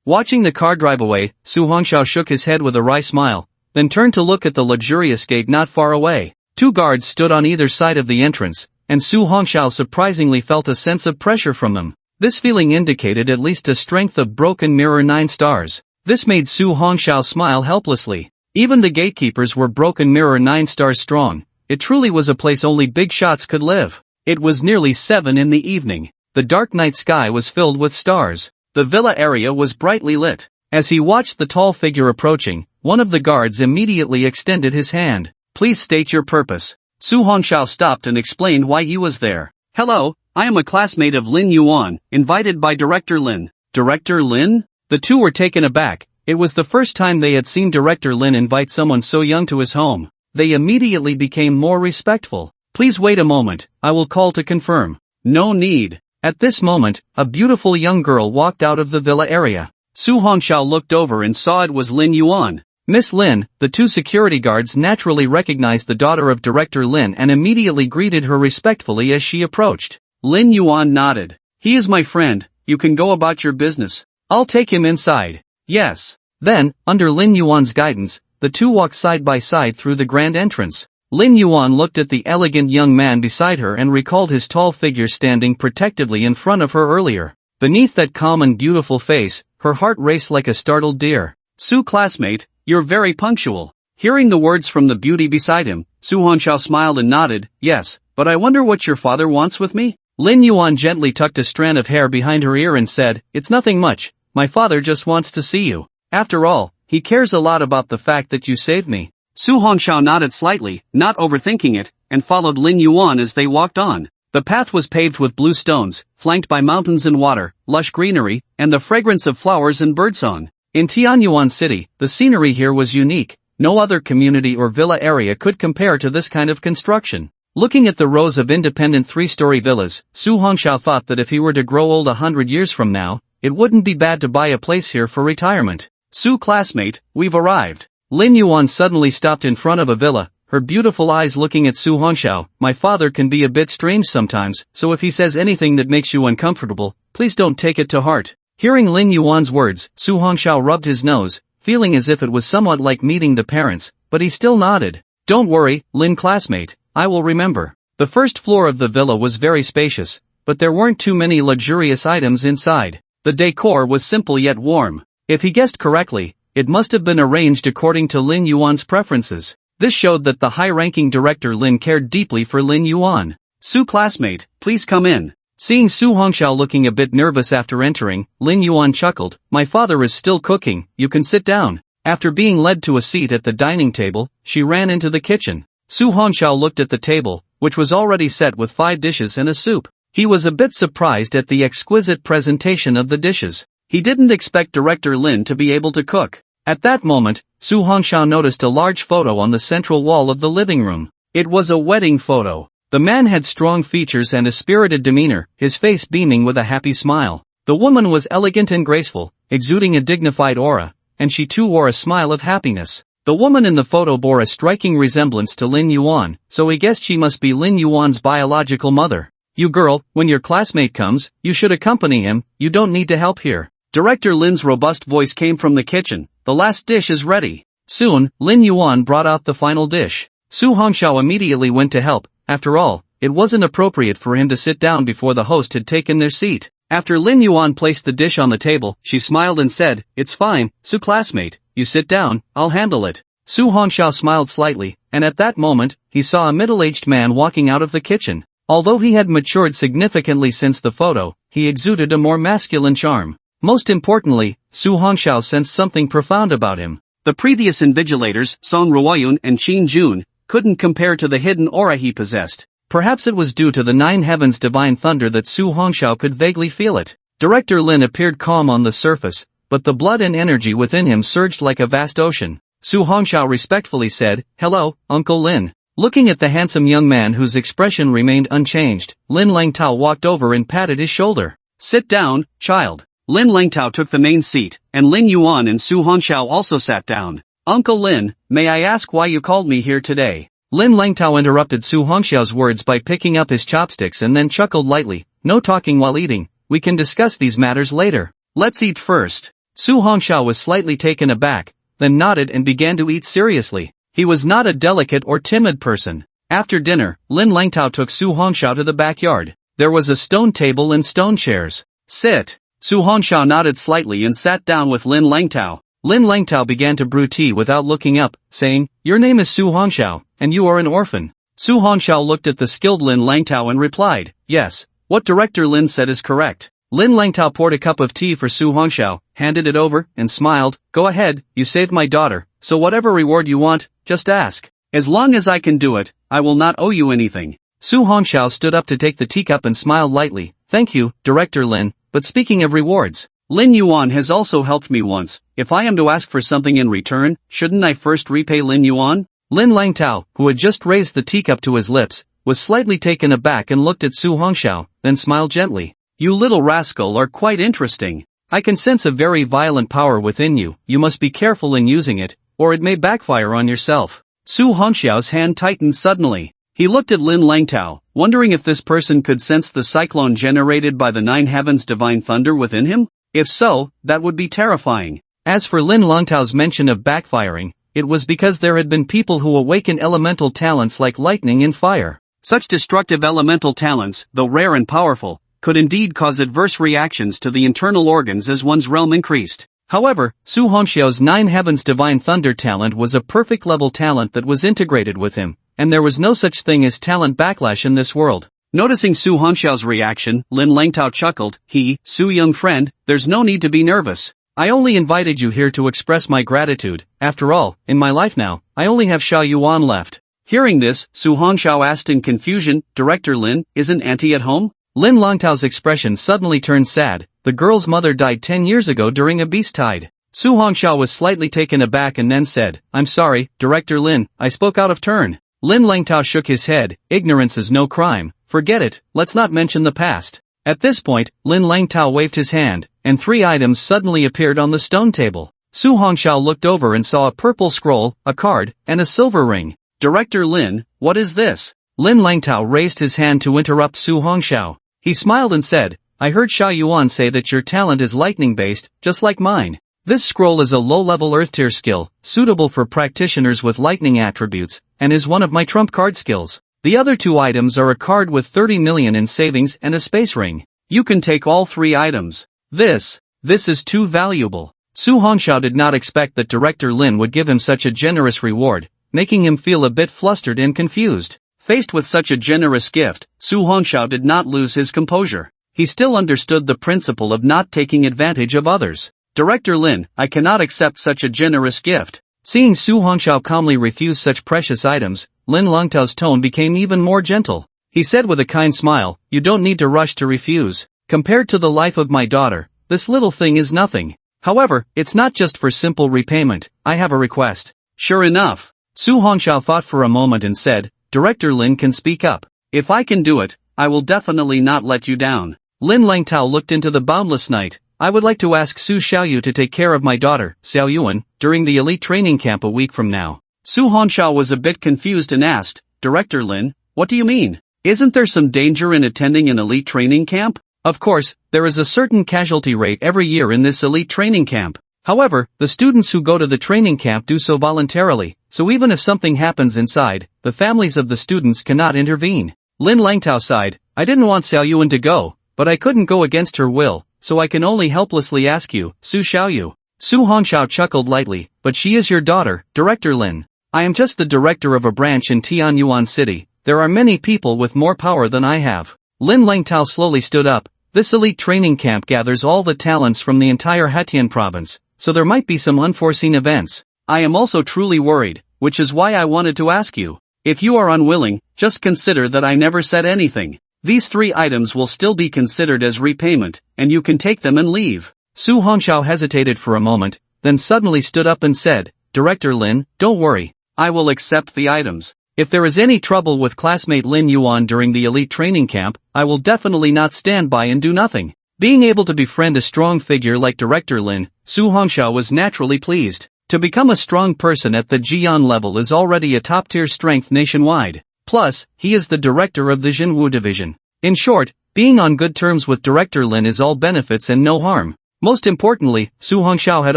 Watching the car drive away, Su Hongxiao shook his head with a wry smile, then turned to look at the luxurious gate not far away. 2 guards stood on either side of the entrance, and Su Hongxiao surprisingly felt a sense of pressure from them. This feeling indicated at least a strength of broken mirror 9 stars. This made Su Hongxiao smile helplessly. Even the gatekeepers were broken mirror 9 stars strong. It truly was a place only big shots could live. It was nearly 7 in the evening. The dark night sky was filled with stars. The villa area was brightly lit. As he watched the tall figure approaching, one of the guards immediately extended his hand. Please state your purpose. Su Hongxiao stopped and explained why he was there. Hello, I am a classmate of Lin Yuan, invited by Director Lin. Director Lin? The two were taken aback. It was the first time they had seen Director Lin invite someone so young to his home. They immediately became more respectful. Please wait a moment, I will call to confirm. No need. At this moment, a beautiful young girl walked out of the villa area. Su Hongxiao looked over and saw it was Lin Yuan. Miss Lin, the 2 security guards naturally recognized the daughter of Director Lin and immediately greeted her respectfully as she approached. Lin Yuan nodded. He is my friend, you can go about your business. I'll take him inside. Yes. Then, under Lin Yuan's guidance, the 2 walked side by side through the grand entrance. Lin Yuan looked at the elegant young man beside her and recalled his tall figure standing protectively in front of her earlier. Beneath that calm and beautiful face, her heart raced like a startled deer. "Su classmate, you're very punctual." Hearing the words from the beauty beside him, Su Hongxiao smiled and nodded, "Yes, but I wonder what your father wants with me?" Lin Yuan gently tucked a strand of hair behind her ear and said, "It's nothing much, my father just wants to see you. After all, he cares a lot about the fact that you saved me." Su Hongxiao nodded slightly, not overthinking it, and followed Lin Yuan as they walked on. The path was paved with blue stones, flanked by mountains and water, lush greenery, and the fragrance of flowers and birdsong. In Tianyuan City, the scenery here was unique. No other community or villa area could compare to this kind of construction. Looking at the rows of independent three-story villas, Su Hongxiao thought that if he were to grow old 100 years from now, it wouldn't be bad to buy a place here for retirement. "Su classmate, we've arrived." Lin Yuan suddenly stopped in front of a villa, her beautiful eyes looking at Su Hongxiao. "My father can be a bit strange sometimes, so if he says anything that makes you uncomfortable, please don't take it to heart." Hearing Lin Yuan's words, Su Hongxiao rubbed his nose, feeling as if it was somewhat like meeting the parents, but he still nodded. "Don't worry, Lin classmate, I will remember." The first floor of the villa was very spacious, but there weren't too many luxurious items inside. The decor was simple yet warm. If he guessed correctly, it must have been arranged according to Lin Yuan's preferences. This showed that the high-ranking director Lin cared deeply for Lin Yuan. "Su classmate, please come in." Seeing Su Hongxiao looking a bit nervous after entering, Lin Yuan chuckled, "My father is still cooking, you can sit down." After being led to a seat at the dining table, she ran into the kitchen. Su Hongxiao looked at the table, which was already set with 5 dishes and a soup. He was a bit surprised at the exquisite presentation of the dishes. He didn't expect Director Lin to be able to cook. At that moment, Su Hongxiao noticed a large photo on the central wall of the living room. It was a wedding photo. The man had strong features and a spirited demeanor, his face beaming with a happy smile. The woman was elegant and graceful, exuding a dignified aura, and she too wore a smile of happiness. The woman in the photo bore a striking resemblance to Lin Yuan, so he guessed she must be Lin Yuan's biological mother. "You girl, when your classmate comes, you should accompany him, you don't need to help here." Director Lin's robust voice came from the kitchen. "The last dish is ready." Soon, Lin Yuan brought out the final dish. Su Hongxiao immediately went to help. After all, it wasn't appropriate for him to sit down before the host had taken their seat. After Lin Yuan placed the dish on the table, she smiled and said, "It's fine, Su classmate, you sit down, I'll handle it." Su Hongxiao smiled slightly, and at that moment, he saw a middle-aged man walking out of the kitchen. Although he had matured significantly since the photo, he exuded a more masculine charm. Most importantly, Su Hongxiao sensed something profound about him. The previous invigilators, Song Ruoyun and Qin Jun, couldn't compare to the hidden aura he possessed. Perhaps it was due to the 9 heavens' divine thunder that Su Hongxiao could vaguely feel it. Director Lin appeared calm on the surface, but the blood and energy within him surged like a vast ocean. Su Hongxiao respectfully said, "Hello, Uncle Lin." Looking at the handsome young man whose expression remained unchanged, Lin Langtao walked over and patted his shoulder. "Sit down, child." Lin Langtao took the main seat, and Lin Yuan and Su Hongxiao also sat down. "Uncle Lin, may I ask why you called me here today?" Lin Langtao interrupted Su Hongxiao's words by picking up his chopsticks and then chuckled lightly. "No talking while eating, we can discuss these matters later. Let's eat first." Su Hongxiao was slightly taken aback, then nodded and began to eat seriously. He was not a delicate or timid person. After dinner, Lin Langtao took Su Hongxiao to the backyard. There was a stone table and stone chairs. "Sit." Su Hongxiao nodded slightly and sat down with Lin Langtao. Lin Langtao began to brew tea without looking up, saying, "Your name is Su Hongxiao, and you are an orphan." Su Hongxiao looked at the skilled Lin Langtao and replied, "Yes, what Director Lin said is correct." Lin Langtao poured a cup of tea for Su Hongxiao, handed it over, and smiled. "Go ahead, you saved my daughter, so whatever reward you want, just ask. As long as I can do it, I will not owe you anything." Su Hongxiao stood up to take the teacup and smiled lightly. "Thank you, Director Lin, but speaking of rewards, Lin Yuan has also helped me once. If I am to ask for something in return, shouldn't I first repay Lin Yuan?" Lin Langtao, who had just raised the teacup to his lips, was slightly taken aback and looked at Su Hongxiao, then smiled gently. "You little rascal are quite interesting. I can sense a very violent power within you. You must be careful in using it, or it may backfire on yourself." Su Hongxiao's hand tightened suddenly. He looked at Lin Langtao, wondering if this person could sense the cyclone generated by the 9 heavens' divine thunder within him. If so, that would be terrifying. As for Lin Langtao's mention of backfiring, it was because there had been people who awakened elemental talents like lightning and fire. Such destructive elemental talents, though rare and powerful, could indeed cause adverse reactions to the internal organs as one's realm increased. However, Su Hongxiao's Nine Heavens Divine Thunder talent was a perfect level talent that was integrated with him, and there was no such thing as talent backlash in this world. Noticing Su Hongxiao's reaction, Lin Langtao chuckled, Su young friend, there's no need to be nervous. I only invited you here to express my gratitude. After all, in my life now, I only have Xiao Yuan left. Hearing this, Su Hongxiao asked in confusion, Director Lin, isn't Auntie at home? Lin Langtao's expression suddenly turned sad. The girl's mother died 10 years ago during a beast tide. Su Hongxiao was slightly taken aback and then said, I'm sorry, Director Lin, I spoke out of turn. Lin Langtao shook his head, ignorance is no crime, forget it, let's not mention the past. At this point, Lin Langtao waved his hand, and 3 items suddenly appeared on the stone table. Su Hongxiao looked over and saw a purple scroll, a card, and a silver ring. Director Lin, what is this? Lin Langtao raised his hand to interrupt Su Hongxiao. He smiled and said, I heard Xiao Yuan say that your talent is lightning-based, just like mine. This scroll is a low-level Earth-tier skill, suitable for practitioners with lightning attributes, and is one of my trump card skills. The other 2 items are a card with 30 million in savings and a space ring. You can take all 3 items. This is too valuable. Su Hongxiao did not expect that Director Lin would give him such a generous reward, making him feel a bit flustered and confused. Faced with such a generous gift, Su Hongxiao did not lose his composure. He still understood the principle of not taking advantage of others. Director Lin, I cannot accept such a generous gift. Seeing Su Hongxiao calmly refuse such precious items, Lin Langtao's tone became even more gentle. He said with a kind smile, you don't need to rush to refuse. Compared to the life of my daughter, this little thing is nothing. However, it's not just for simple repayment, I have a request. Sure enough. Su Hongxiao thought for a moment and said, Director Lin can speak up. If I can do it, I will definitely not let you down. Lin Langtao looked into the boundless night. I would like to ask Su Xiaoyu to take care of my daughter, Xiao Yuan, during the elite training camp a week from now. Su Hongxiao was a bit confused and asked, Director Lin, what do you mean? Isn't there some danger in attending an elite training camp? Of course, there is a certain casualty rate every year in this elite training camp. However, the students who go to the training camp do so voluntarily, so even if something happens inside, the families of the students cannot intervene. Lin Langtao sighed, I didn't want Xiao Yuan to go, but I couldn't go against her will, so I can only helplessly ask you, Su Xiaoyu. Su Hongxiao chuckled lightly, but she is your daughter, Director Lin. I am just the director of a branch in Tianyuan City, there are many people with more power than I have. Lin Langtao slowly stood up, this elite training camp gathers all the talents from the entire Hetian province, so there might be some unforeseen events. I am also truly worried, which is why I wanted to ask you. If you are unwilling, just consider that I never said anything. These 3 items will still be considered as repayment, and you can take them and leave. Su Hongxiao hesitated for a moment, then suddenly stood up and said, Director Lin, don't worry. I will accept the items. If there is any trouble with classmate Lin Yuan during the elite training camp, I will definitely not stand by and do nothing. Being able to befriend a strong figure like Director Lin, Su Hongxiao was naturally pleased. To become a strong person at the Jian level is already a top-tier strength nationwide. Plus, he is the director of the Jinwu division. In short, being on good terms with Director Lin is all benefits and no harm. Most importantly, Su Hongxiao had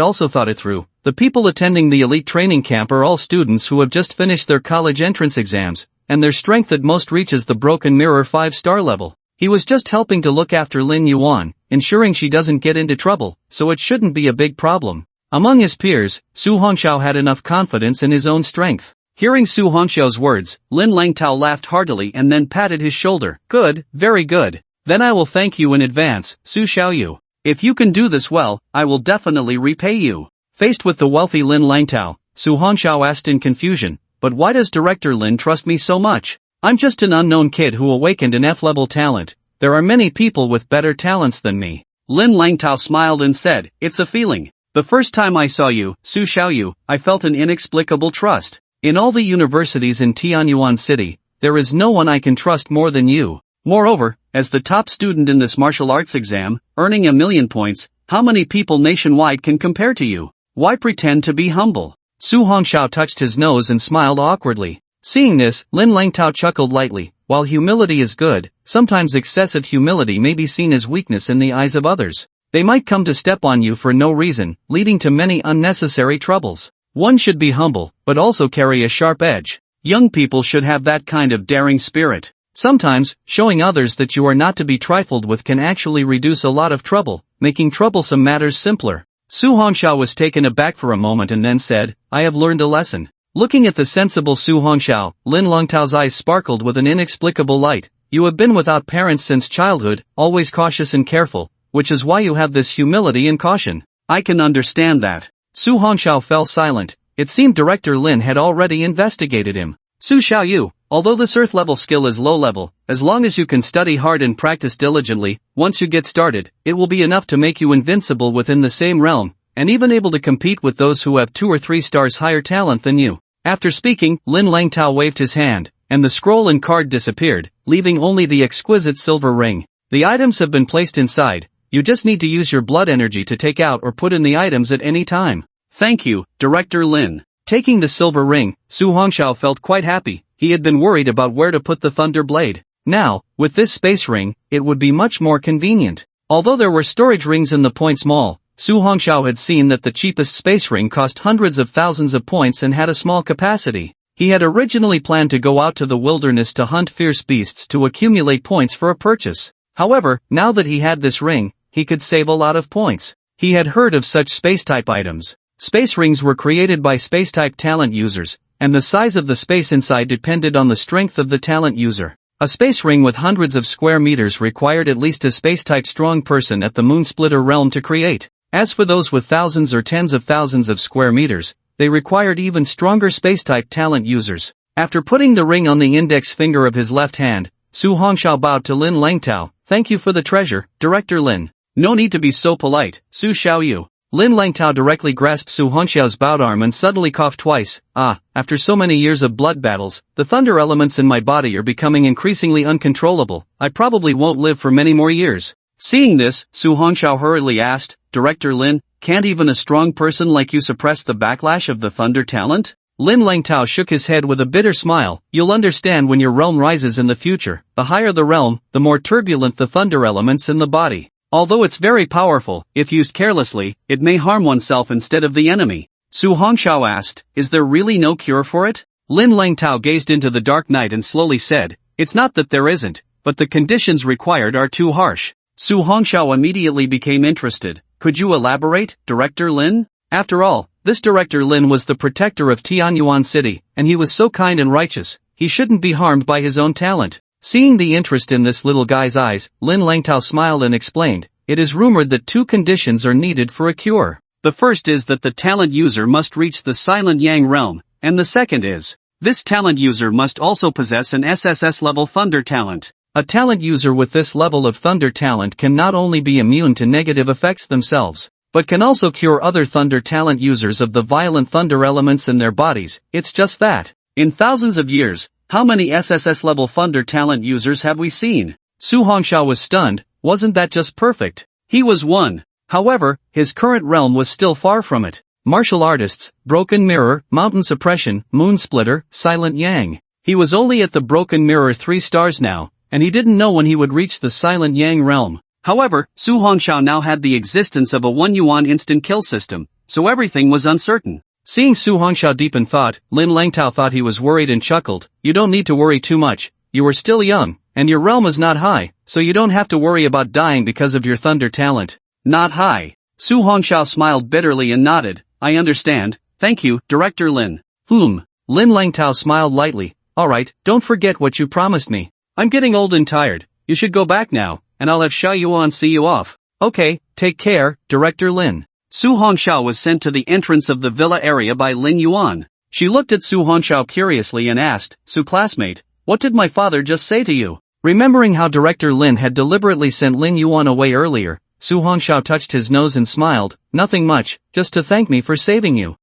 also thought it through. The people attending the elite training camp are all students who have just finished their college entrance exams, and their strength at most reaches the Broken Mirror 5-star level. He was just helping to look after Lin Yuan, ensuring she doesn't get into trouble, so it shouldn't be a big problem. Among his peers, Su Hongxiao had enough confidence in his own strength. Hearing Su Hongxiao's words, Lin Langtao laughed heartily and then patted his shoulder. Good, very good. Then I will thank you in advance, Su Xiaoyu. If you can do this well, I will definitely repay you. Faced with the wealthy Lin Langtao, Su Hongxiao asked in confusion, but why does Director Lin trust me so much? I'm just an unknown kid who awakened an F-level talent. There are many people with better talents than me. Lin Langtao smiled and said, it's a feeling. The first time I saw you, Su Xiaoyu, I felt an inexplicable trust. In all the universities in Tianyuan City, there is no one I can trust more than you. Moreover, as the top student in this martial arts exam, earning 1,000,000 points, how many people nationwide can compare to you? Why pretend to be humble? Su Hongxiao touched his nose and smiled awkwardly. Seeing this, Lin Langtao chuckled lightly. While humility is good, sometimes excessive humility may be seen as weakness in the eyes of others. They might come to step on you for no reason, leading to many unnecessary troubles. One should be humble, but also carry a sharp edge. Young people should have that kind of daring spirit. Sometimes, showing others that you are not to be trifled with can actually reduce a lot of trouble, making troublesome matters simpler. Su Hongxiao was taken aback for a moment and then said, I have learned a lesson. Looking at the sensible Su Hongxiao, Lin Longtao's eyes sparkled with an inexplicable light. You have been without parents since childhood, always cautious and careful, which is why you have this humility and caution. I can understand that. Su Hongxiao fell silent. It seemed Director Lin had already investigated him. Su Xiaoyu, although this earth-level skill is low-level, as long as you can study hard and practice diligently, once you get started, it will be enough to make you invincible within the same realm, and even able to compete with those who have 2 or 3 stars higher talent than you. After speaking, Lin Langtao waved his hand, and the scroll and card disappeared, leaving only the exquisite silver ring. The items have been placed inside. You just need to use your blood energy to take out or put in the items at any time. Thank you, Director Lin. Taking the silver ring, Su Hongxiao felt quite happy. He had been worried about where to put the thunder blade. Now, with this space ring, it would be much more convenient. Although there were storage rings in the points mall, Su Hongxiao had seen that the cheapest space ring cost hundreds of thousands of points and had a small capacity. He had originally planned to go out to the wilderness to hunt fierce beasts to accumulate points for a purchase. However, now that he had this ring, he could save a lot of points. He had heard of such space-type items. Space rings were created by space-type talent users, and the size of the space inside depended on the strength of the talent user. A space ring with hundreds of square meters required at least a space-type strong person at the Moonsplitter realm to create. As for those with thousands or tens of thousands of square meters, they required even stronger space-type talent users. After putting the ring on the index finger of his left hand, Su Hongxiao bowed to Lin Langtao. Thank you for the treasure, Director Lin. No need to be so polite, Su Xiaoyu. Lin Langtao directly grasped Su Hongxiao's bowed arm and suddenly coughed twice. After so many years of blood battles, the thunder elements in my body are becoming increasingly uncontrollable. I probably won't live for many more years. Seeing this, Su Hongxiao hurriedly asked, Director Lin, can't even a strong person like you suppress the backlash of the thunder talent? Lin Langtao shook his head with a bitter smile. You'll understand when your realm rises in the future. The higher the realm, the more turbulent the thunder elements in the body. Although it's very powerful, if used carelessly, it may harm oneself instead of the enemy. Su Hongxiao asked, is there really no cure for it? Lin Langtao gazed into the dark night and slowly said, it's not that there isn't, but the conditions required are too harsh. Su Hongxiao immediately became interested. Could you elaborate, Director Lin? After all, this Director Lin was the protector of Tianyuan City, and he was so kind and righteous, he shouldn't be harmed by his own talent. Seeing the interest in this little guy's eyes, Lin Langtao smiled and explained, it is rumored that 2 conditions are needed for a cure. The first is that the talent user must reach the Silent Yang realm, and the second is, this talent user must also possess an SSS-level thunder talent. A talent user with this level of thunder talent can not only be immune to negative effects themselves, but can also cure other thunder talent users of the violent thunder elements in their bodies. It's just that, in thousands of years, how many SSS-level thunder talent users have we seen? Su Hongxiao was stunned. Wasn't that just perfect? He was one. However, his current realm was still far from it. Martial artists, Broken Mirror, Mountain Suppression, Moonsplitter, Silent Yang. He was only at the Broken Mirror 3 stars now, and he didn't know when he would reach the Silent Yang realm. However, Su Hongxiao now had the existence of a 1 yuan instant kill system, so everything was uncertain. Seeing Su Hongxiao deep in thought, Lin Langtao thought he was worried and chuckled. You don't need to worry too much. You are still young, and your realm is not high, so you don't have to worry about dying because of your thunder talent. Not high. Su Hongxiao smiled bitterly and nodded. I understand. Thank you, Director Lin. Lin Langtao smiled lightly. Alright, don't forget what you promised me. I'm getting old and tired. You should go back now, and I'll have Xiaoyuan see you off. Okay, take care, Director Lin. Su Hongxiao was sent to the entrance of the villa area by Lin Yuan. She looked at Su Hongxiao curiously and asked, Su classmate, what did my father just say to you? Remembering how Director Lin had deliberately sent Lin Yuan away earlier, Su Hongxiao touched his nose and smiled. Nothing much, just to thank me for saving you.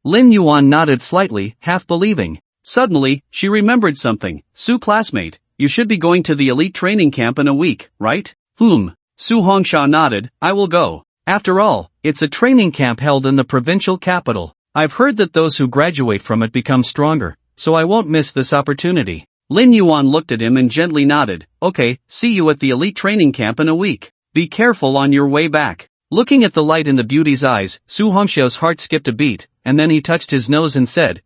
Lin Yuan nodded slightly, half believing. Suddenly, she remembered something. Su classmate, you should be going to the elite training camp in a week, right? Su Hongxiao nodded. I will go. After all, it's a training camp held in the provincial capital. I've heard that those who graduate from it become stronger, so I won't miss this opportunity. Lin Yuan looked at him and gently nodded. Okay, see you at the elite training camp in a week. Be careful on your way back. Looking at the light in the beauty's eyes, Su Hongxiao's heart skipped a beat, and then he touched his nose and said,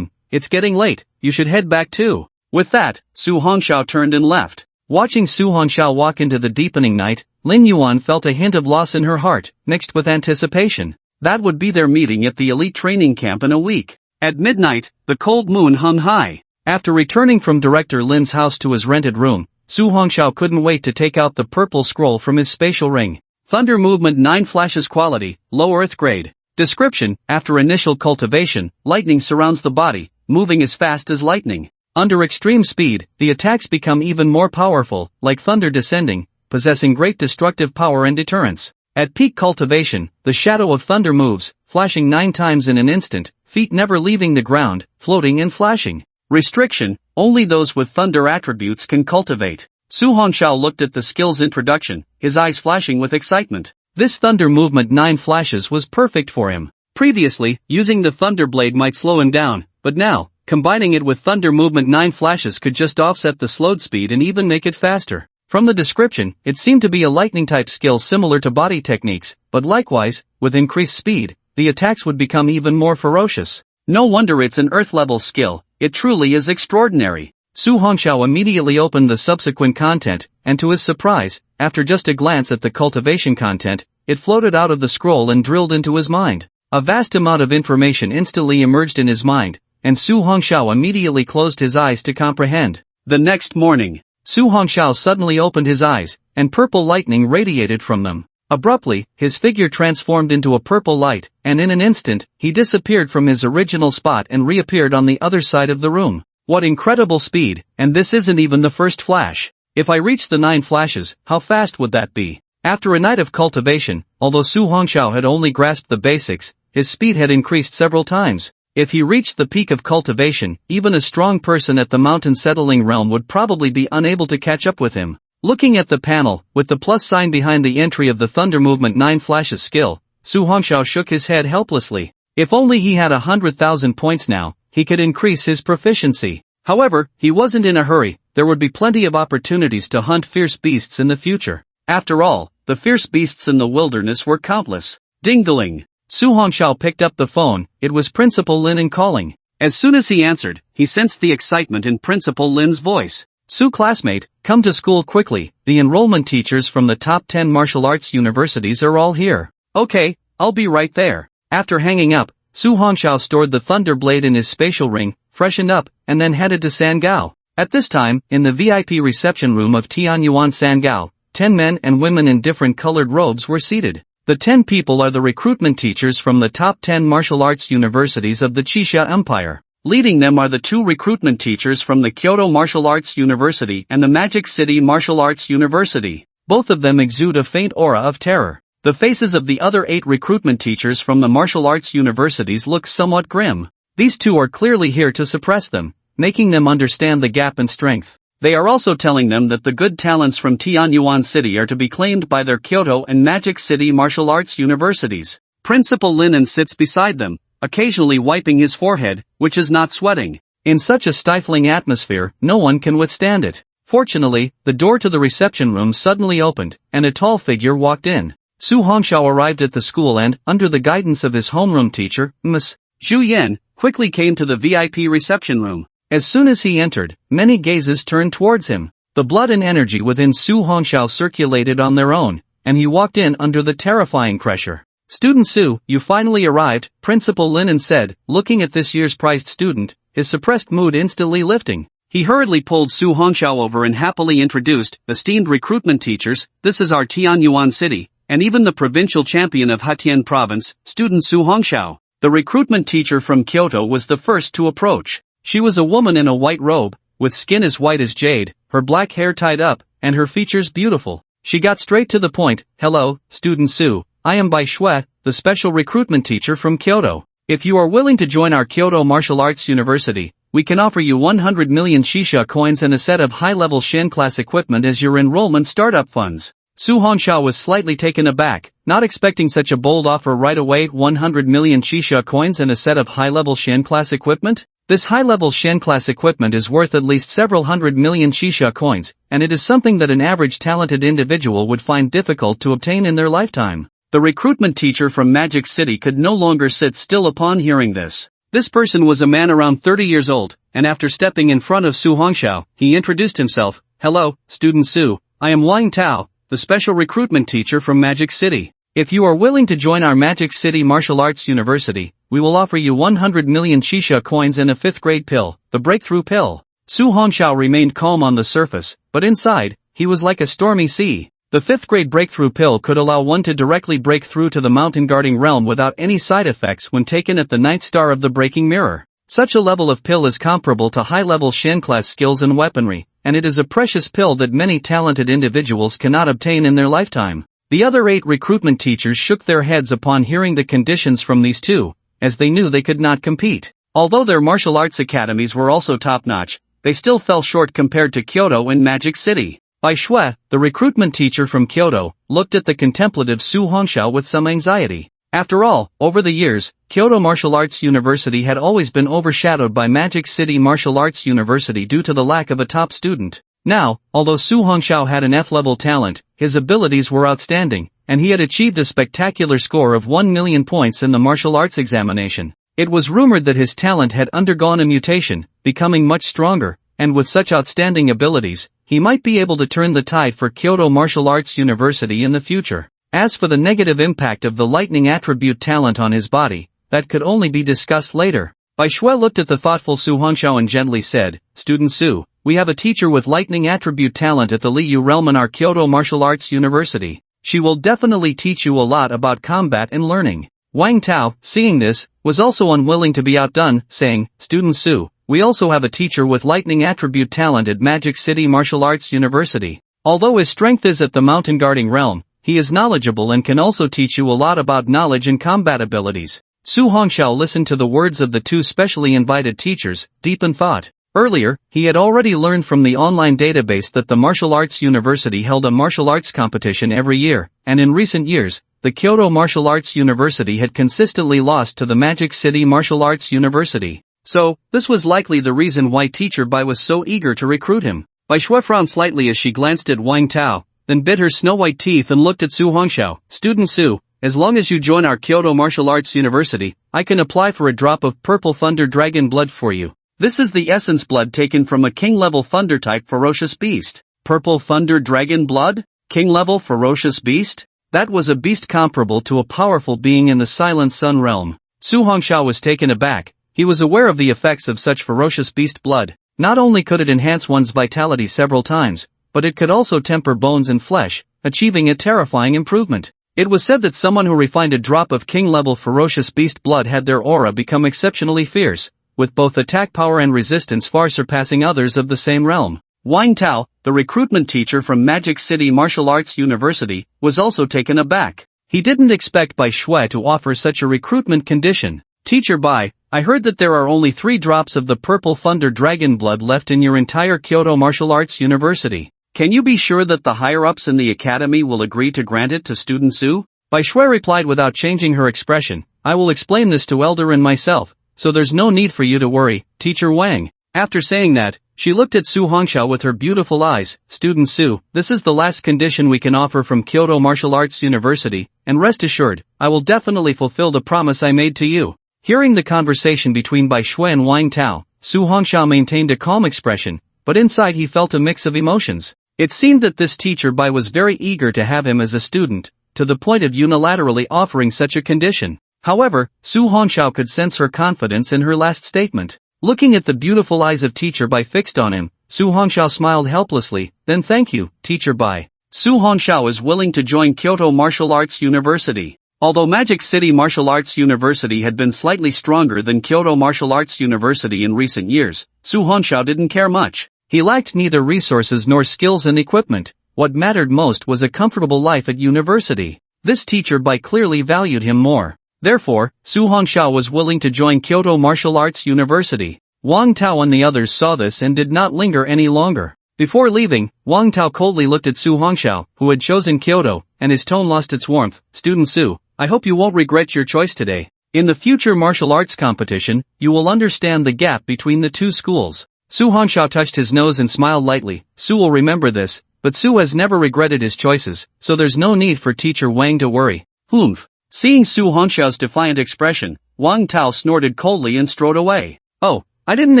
it's getting late, you should head back too. With that, Su Hongxiao turned and left. Watching Su Hongxiao walk into the deepening night, Lin Yuan felt a hint of loss in her heart, mixed with anticipation. That would be their meeting at the elite training camp in a week. At midnight, the cold moon hung high. After returning from Director Lin's house to his rented room, Su Hongxiao couldn't wait to take out the purple scroll from his spatial ring. Thunder movement 9 flashes quality, low earth grade. Description: after initial cultivation, lightning surrounds the body, moving as fast as lightning. Under extreme speed, the attacks become even more powerful, like thunder descending, possessing great destructive power and deterrence. At peak cultivation, the shadow of thunder moves, flashing 9 times in an instant, feet never leaving the ground, floating and flashing. Restriction: only those with thunder attributes can cultivate. Su Hongxiao looked at the skill's introduction, his eyes flashing with excitement. This thunder movement 9 flashes was perfect for him. Previously, using the thunder blade might slow him down, but now, combining it with thunder movement 9 flashes could just offset the slowed speed and even make it faster. From the description, it seemed to be a lightning-type skill similar to body techniques, but likewise, with increased speed, the attacks would become even more ferocious. No wonder it's an Earth-level skill, it truly is extraordinary. Su Hongxiao immediately opened the subsequent content, and to his surprise, after just a glance at the cultivation content, it floated out of the scroll and drilled into his mind. A vast amount of information instantly emerged in his mind, and Su Hongxiao immediately closed his eyes to comprehend. The next morning, Su Hongxiao suddenly opened his eyes, and purple lightning radiated from them. Abruptly, his figure transformed into a purple light, and in an instant, he disappeared from his original spot and reappeared on the other side of the room. What incredible speed, and this isn't even the first flash. If I reach the 9 flashes, how fast would that be? After a night of cultivation, although Su Hongxiao had only grasped the basics, his speed had increased several times. If he reached the peak of cultivation, even a strong person at the mountain settling realm would probably be unable to catch up with him. Looking at the panel, with the plus sign behind the entry of the Thunder Movement 9 Flashes skill, Su Hongxiao shook his head helplessly. If only he had 100,000 points now, he could increase his proficiency. However, he wasn't in a hurry, there would be plenty of opportunities to hunt fierce beasts in the future. After all, the fierce beasts in the wilderness were countless. Ding-a-ling. Su Hongxiao picked up the phone, it was Principal Lin calling. As soon as he answered, he sensed the excitement in Principal Lin's voice. Su classmate, come to school quickly, the enrollment teachers from the top 10 martial arts universities are all here. Okay, I'll be right there. After hanging up, Su Hongxiao stored the thunder blade in his spatial ring, freshened up, and then headed to Sangao. At this time, in the VIP reception room of Tianyuan Sangao, 10 men and women in different colored robes were seated. The 10 people are the recruitment teachers from the top 10 martial arts universities of the Qixia Empire. Leading them are the 2 recruitment teachers from the Kyoto Martial Arts University and the Magic City Martial Arts University. Both of them exude a faint aura of terror. The faces of the other 8 recruitment teachers from the martial arts universities look somewhat grim. These 2 are clearly here to suppress them, making them understand the gap in strength. They are also telling them that the good talents from Tianyuan City are to be claimed by their Kyoto and Magic City martial arts universities. Principal Lin sits beside them, occasionally wiping his forehead, which is not sweating. In such a stifling atmosphere, no one can withstand it. Fortunately, the door to the reception room suddenly opened, and a tall figure walked in. Su Hongxiao arrived at the school and, under the guidance of his homeroom teacher, Ms. Zhu Yan, quickly came to the VIP reception room. As soon as he entered, many gazes turned towards him. The blood and energy within Su Hongxiao circulated on their own, and he walked in under the terrifying pressure. Student Su, you finally arrived, Principal Lin said, looking at this year's prized student, his suppressed mood instantly lifting. He hurriedly pulled Su Hongxiao over and happily introduced, esteemed recruitment teachers, this is our Tianyuan City, and even the provincial champion of Hatian Province, student Su Hongxiao. The recruitment teacher from Kyoto was the first to approach. She was a woman in a white robe, with skin as white as jade, her black hair tied up, and her features beautiful. She got straight to the point. Hello, student Su, I am Bai Shui, the special recruitment teacher from Kyoto. If you are willing to join our Kyoto Martial Arts University, we can offer you 100 million shisha coins and a set of high-level Shen class equipment as your enrollment startup funds. Su Hongxiao was slightly taken aback, not expecting such a bold offer right away. 100 million shisha coins and a set of high-level Shen class equipment? This high-level Shen class equipment is worth at least several hundred million shisha coins, and it is something that an average talented individual would find difficult to obtain in their lifetime. The recruitment teacher from Magic City could no longer sit still upon hearing this. This person was a man around 30 years old, and after stepping in front of Su Hongxiao, he introduced himself. Hello, student Su, I am Wang Tao, the special recruitment teacher from Magic City. If you are willing to join our Magic City Martial Arts University, we will offer you 100 million Shisha coins and a 5th grade pill, the breakthrough pill. Su Hongxiao remained calm on the surface, but inside, he was like a stormy sea. The 5th grade breakthrough pill could allow one to directly break through to the mountain guarding realm without any side effects when taken at the 9th star of the breaking mirror. Such a level of pill is comparable to high-level Shen class skills and weaponry, and it is a precious pill that many talented individuals cannot obtain in their lifetime. The other 8 recruitment teachers shook their heads upon hearing the conditions from these two, as they knew they could not compete. Although their martial arts academies were also top-notch, they still fell short compared to Kyoto and Magic City. Bai Shui, the recruitment teacher from Kyoto, looked at the contemplative Su Hongxiao with some anxiety. After all, over the years, Kyoto Martial Arts University had always been overshadowed by Magic City Martial Arts University due to the lack of a top student. Now, although Su Hongxiao had an F-level talent, his abilities were outstanding, and he had achieved a spectacular score of 1 million points in the martial arts examination. It was rumored that his talent had undergone a mutation, becoming much stronger, and with such outstanding abilities, he might be able to turn the tide for Kyoto Martial Arts University in the future. As for the negative impact of the lightning attribute talent on his body, that could only be discussed later. Bai Shui looked at the thoughtful Su Hongxiao and gently said, Student Su, we have a teacher with lightning attribute talent at the Liu realm in our Kyoto Martial Arts University. She will definitely teach you a lot about combat and learning. Wang Tao, seeing this, was also unwilling to be outdone, saying, Student Su, we also have a teacher with lightning attribute talent at Magic City Martial Arts University. Although his strength is at the mountain guarding realm, he is knowledgeable and can also teach you a lot about knowledge and combat abilities. Su Hongxiao listened to the words of the two specially invited teachers, deep in thought. Earlier, he had already learned from the online database that the Martial Arts University held a martial arts competition every year, and in recent years, the Kyoto Martial Arts University had consistently lost to the Magic City Martial Arts University. So, this was likely the reason why Teacher Bai was so eager to recruit him. Bai Shui frowned slightly as she glanced at Wang Tao, then bit her snow-white teeth and looked at Su Hongxiao. Student Su, as long as you join our Kyoto Martial Arts University, I can apply for a drop of Purple Thunder Dragon blood for you. This is the essence blood taken from a king-level thunder-type ferocious beast. Purple Thunder Dragon blood? King-level ferocious beast? That was a beast comparable to a powerful being in the Silent Sun realm. Su Hongxiao was taken aback. He was aware of the effects of such ferocious beast blood. Not only could it enhance one's vitality several times, but it could also temper bones and flesh, achieving a terrifying improvement. It was said that someone who refined a drop of king-level ferocious beast blood had their aura become exceptionally fierce, with both attack power and resistance far surpassing others of the same realm. Wang Tao, the recruitment teacher from Magic City Martial Arts University, was also taken aback. He didn't expect Bai Shui to offer such a recruitment condition. Teacher Bai, I heard that there are only 3 drops of the Purple Thunder Dragon blood left in your entire Kyoto Martial Arts University. Can you be sure that the higher-ups in the academy will agree to grant it to Student Su? Bai Shui replied without changing her expression, I will explain this to Elder and myself, so there's no need for you to worry, Teacher Wang. After saying that, she looked at Su Hongxiao with her beautiful eyes. Student Su, this is the last condition we can offer from Kyoto Martial Arts University, and rest assured, I will definitely fulfill the promise I made to you. Hearing the conversation between Bai Shui and Wang Tao, Su Hongxiao maintained a calm expression, but inside he felt a mix of emotions. It seemed that this teacher Bai was very eager to have him as a student, to the point of unilaterally offering such a condition. However, Su Hongxiao could sense her confidence in her last statement. Looking at the beautiful eyes of Teacher Bai fixed on him, Su Hongxiao smiled helplessly, then thank you, Teacher Bai. Su Hongxiao is willing to join Kyoto Martial Arts University. Although Magic City Martial Arts University had been slightly stronger than Kyoto Martial Arts University in recent years, Su Hongxiao didn't care much. He lacked neither resources nor skills and equipment. What mattered most was a comfortable life at university. This Teacher Bai clearly valued him more. Therefore, Su Hongxiao was willing to join Kyoto Martial Arts University. Wang Tao and the others saw this and did not linger any longer. Before leaving, Wang Tao coldly looked at Su Hongxiao, who had chosen Kyoto, and his tone lost its warmth. Student Su, I hope you won't regret your choice today. In the future martial arts competition, you will understand the gap between the two schools. Su Hongxiao touched his nose and smiled lightly. Su will remember this, but Su has never regretted his choices, so there's no need for Teacher Wang to worry. Humph. Seeing Su Hongxiao's defiant expression, Wang Tao snorted coldly and strode away. Oh, I didn't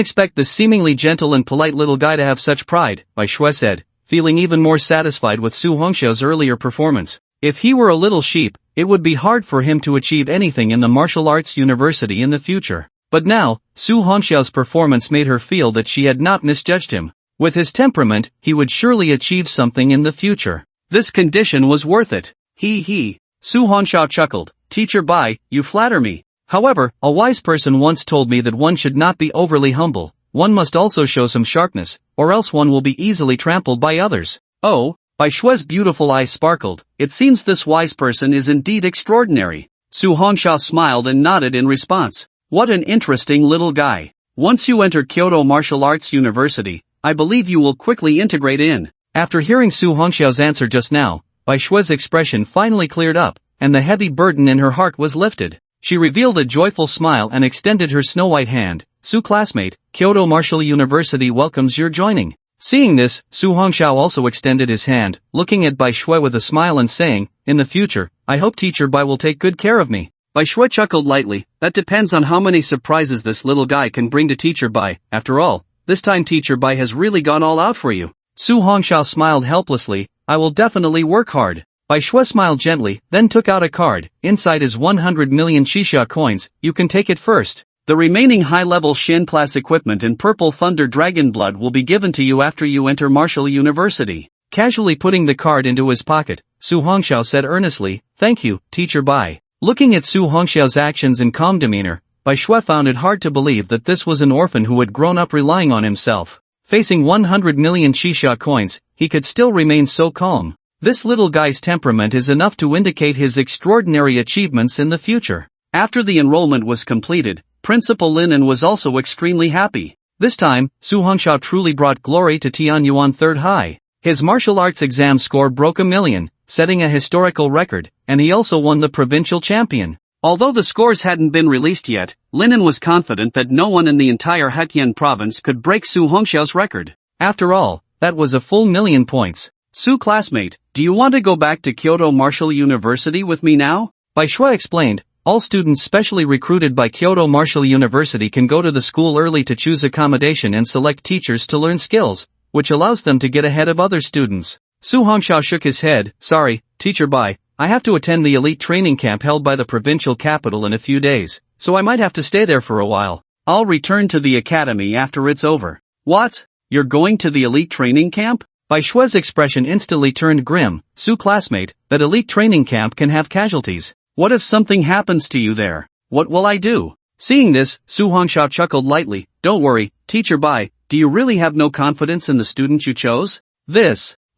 expect this seemingly gentle and polite little guy to have such pride, Bai Shui said, feeling even more satisfied with Su Hongxiao's earlier performance. If he were a little sheep, it would be hard for him to achieve anything in the martial arts university in the future. But now, Su Hongxiao's performance made her feel that she had not misjudged him. With his temperament, he would surely achieve something in the future. This condition was worth it. He. Su Hongxiao chuckled. Teacher Bai, you flatter me. However, a wise person once told me that one should not be overly humble. One must also show some sharpness, or else one will be easily trampled by others. Oh, Bai Shui's beautiful eyes sparkled. It seems this wise person is indeed extraordinary. Su Hongxiao smiled and nodded in response. What an interesting little guy. Once you enter Kyoto Martial Arts University, I believe you will quickly integrate in. After hearing Su Hongxiao's answer just now, Bai Shui's expression finally cleared up, and the heavy burden in her heart was lifted. She revealed a joyful smile and extended her snow-white hand. Su classmate, Kyoto Martial University welcomes your joining. Seeing this, Su Hongxiao also extended his hand, looking at Bai Shui with a smile and saying, in the future, I hope Teacher Bai will take good care of me. Bai Shui chuckled lightly. That depends on how many surprises this little guy can bring to Teacher Bai. After all, this time Teacher Bai has really gone all out for you. Su Hongxiao smiled helplessly. I will definitely work hard. Bai Shui smiled gently, then took out a card. Inside is 100 million Xixia coins. You can take it first. The remaining high-level Shen class equipment and Purple Thunder Dragon Blood will be given to you after you enter Martial University. Casually putting the card into his pocket, Su Hongxiao said earnestly, Thank you, Teacher Bai. Looking at Su Hongxiao's actions and calm demeanor, Bai Shui found it hard to believe that this was an orphan who had grown up relying on himself. Facing 100 million Xixia coins, he could still remain so calm. This little guy's temperament is enough to indicate his extraordinary achievements in the future. After the enrollment was completed, Principal Linen was also extremely happy. This time, Su Hongxiao truly brought glory to Tianyuan Third High. His martial arts exam score broke 1 million, setting a historical record, and he also won the provincial champion. Although the scores hadn't been released yet, Linen was confident that no one in the entire Hetian province could break Su Hongxiao's record. After all, that was a full 1 million points. Su classmate, do you want to go back to Kyoto Martial University with me now? Bai Shui explained. All students specially recruited by Kyoto Martial University can go to the school early to choose accommodation and select teachers to learn skills, which allows them to get ahead of other students. Su Hongxiao shook his head. Sorry, Teacher Bai, I have to attend the elite training camp held by the provincial capital in a few days, so I might have to stay there for a while. I'll return to the academy after it's over. What? You're going to the elite training camp? Bai Shui's expression instantly turned grim. Su classmate, that elite training camp can have casualties. What if something happens to you there? What will I do? Seeing this, Su Hongxiao chuckled lightly. Don't worry, Teacher Bai, do you really have no confidence in the student you chose?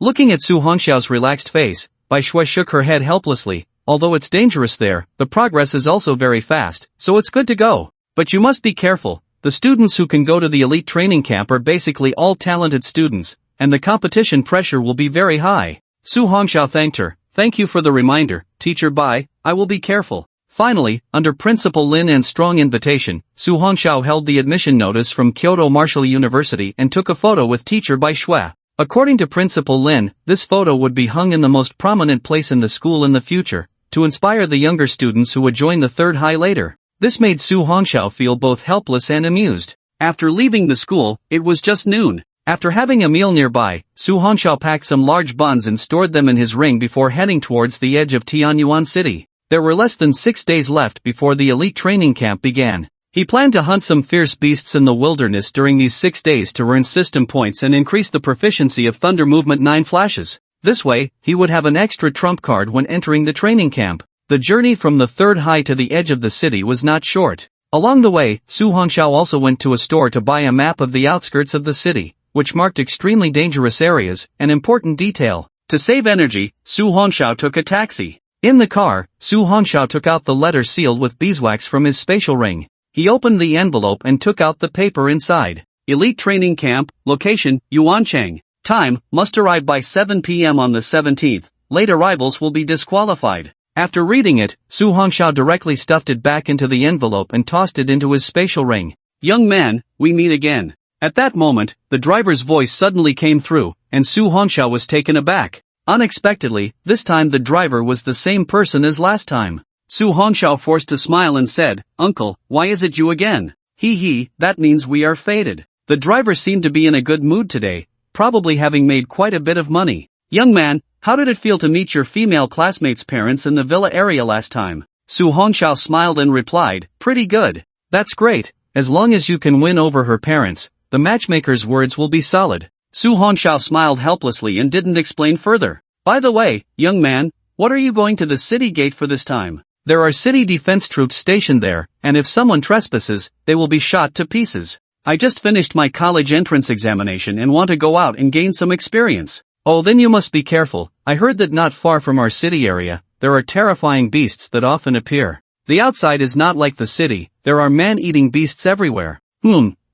Looking at Su Hongxiao's relaxed face, Bai Shui shook her head helplessly. Although it's dangerous there, the progress is also very fast, so it's good to go. But you must be careful. The students who can go to the elite training camp are basically all talented students, and the competition pressure will be very high. Su Hongxiao thanked her. Thank you for the reminder, Teacher Bai, I will be careful. Finally, under Principal Lin and strong invitation, Su Hongxiao held the admission notice from Kyoto Martial University and took a photo with Teacher Bai Shui. According to Principal Lin, this photo would be hung in the most prominent place in the school in the future, to inspire the younger students who would join the Third High later. This made Su Hongxiao feel both helpless and amused. After leaving the school, it was just noon. After having a meal nearby, Su Hongxiao packed some large buns and stored them in his ring before heading towards the edge of Tianyuan City. There were less than 6 days left before the elite training camp began. He planned to hunt some fierce beasts in the wilderness during these 6 days to earn system points and increase the proficiency of Thunder Movement 9 flashes. This way, he would have an extra trump card when entering the training camp. The journey from the Third High to the edge of the city was not short. Along the way, Su Hongxiao also went to a store to buy a map of the outskirts of the city, which marked extremely dangerous areas, an important detail. To save energy, Su Hongxiao took a taxi. In the car, Su Hongxiao took out the letter sealed with beeswax from his spatial ring. He opened the envelope and took out the paper inside. Elite Training Camp, location, Yuancheng. Time, must arrive by 7 p.m. on the 17th, late arrivals will be disqualified. After reading it, Su Hongxiao directly stuffed it back into the envelope and tossed it into his spatial ring. Young man, we meet again. At that moment, the driver's voice suddenly came through, and Su Hongxiao was taken aback. Unexpectedly, this time the driver was the same person as last time. Su Hongxiao forced a smile and said, "Uncle, why is it you again?" He, that means we are fated." The driver seemed to be in a good mood today, probably having made quite a bit of money. "Young man, how did it feel to meet your female classmates' parents in the villa area last time?" Su Hongxiao smiled and replied, "Pretty good." "That's great, as long as you can win over her parents, the matchmaker's words will be solid." Su Hongxiao smiled helplessly and didn't explain further. "By the way, young man, what are you going to the city gate for this time? There are city defense troops stationed there, and if someone trespasses, they will be shot to pieces. I just finished my college entrance examination and want to go out and gain some experience." "Oh, then you must be careful. I heard that not far from our city area, there are terrifying beasts that often appear. The outside is not like the city, there are man-eating beasts everywhere."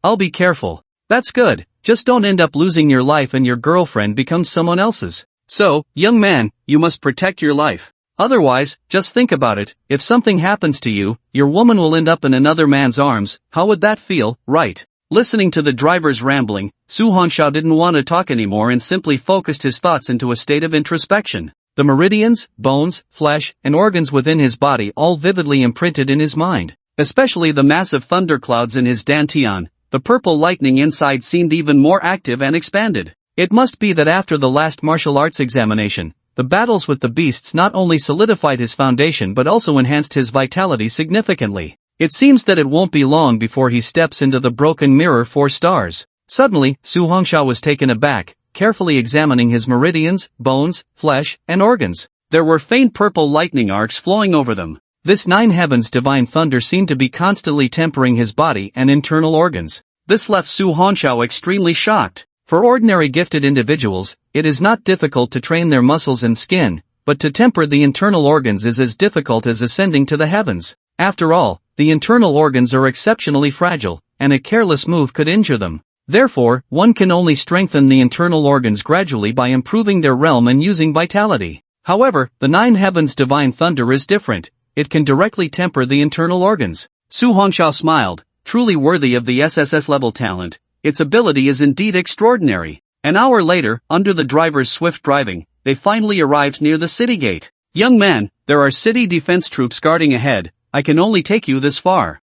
I'll be careful." "That's good, just don't end up losing your life and your girlfriend becomes someone else's. So, young man, you must protect your life. Otherwise, just think about it, if something happens to you, your woman will end up in another man's arms. How would that feel, right?" Listening to the driver's rambling, Su Hongxiao didn't want to talk anymore and simply focused his thoughts into a state of introspection. The meridians, bones, flesh, and organs within his body all vividly imprinted in his mind. Especially the massive thunderclouds in his dantian, the purple lightning inside seemed even more active and expanded. It must be that after the last martial arts examination, the battles with the beasts not only solidified his foundation but also enhanced his vitality significantly. It seems that it won't be long before he steps into the broken mirror 4 stars. Suddenly, Su Hongxiao was taken aback, carefully examining his meridians, bones, flesh, and organs. There were faint purple lightning arcs flowing over them. This 9 heavens divine thunder seemed to be constantly tempering his body and internal organs. This left Su Hongxiao extremely shocked. For ordinary gifted individuals, it is not difficult to train their muscles and skin, but to temper the internal organs is as difficult as ascending to the heavens. After all, the internal organs are exceptionally fragile, and a careless move could injure them. Therefore, one can only strengthen the internal organs gradually by improving their realm and using vitality. However, the 9 heavens divine thunder is different. It can directly temper the internal organs. Su Hongxiao smiled, truly worthy of the SSS-level talent. Its ability is indeed extraordinary. An hour later, under the driver's swift driving, they finally arrived near the city gate. "Young man, there are city defense troops guarding ahead. I can only take you this far."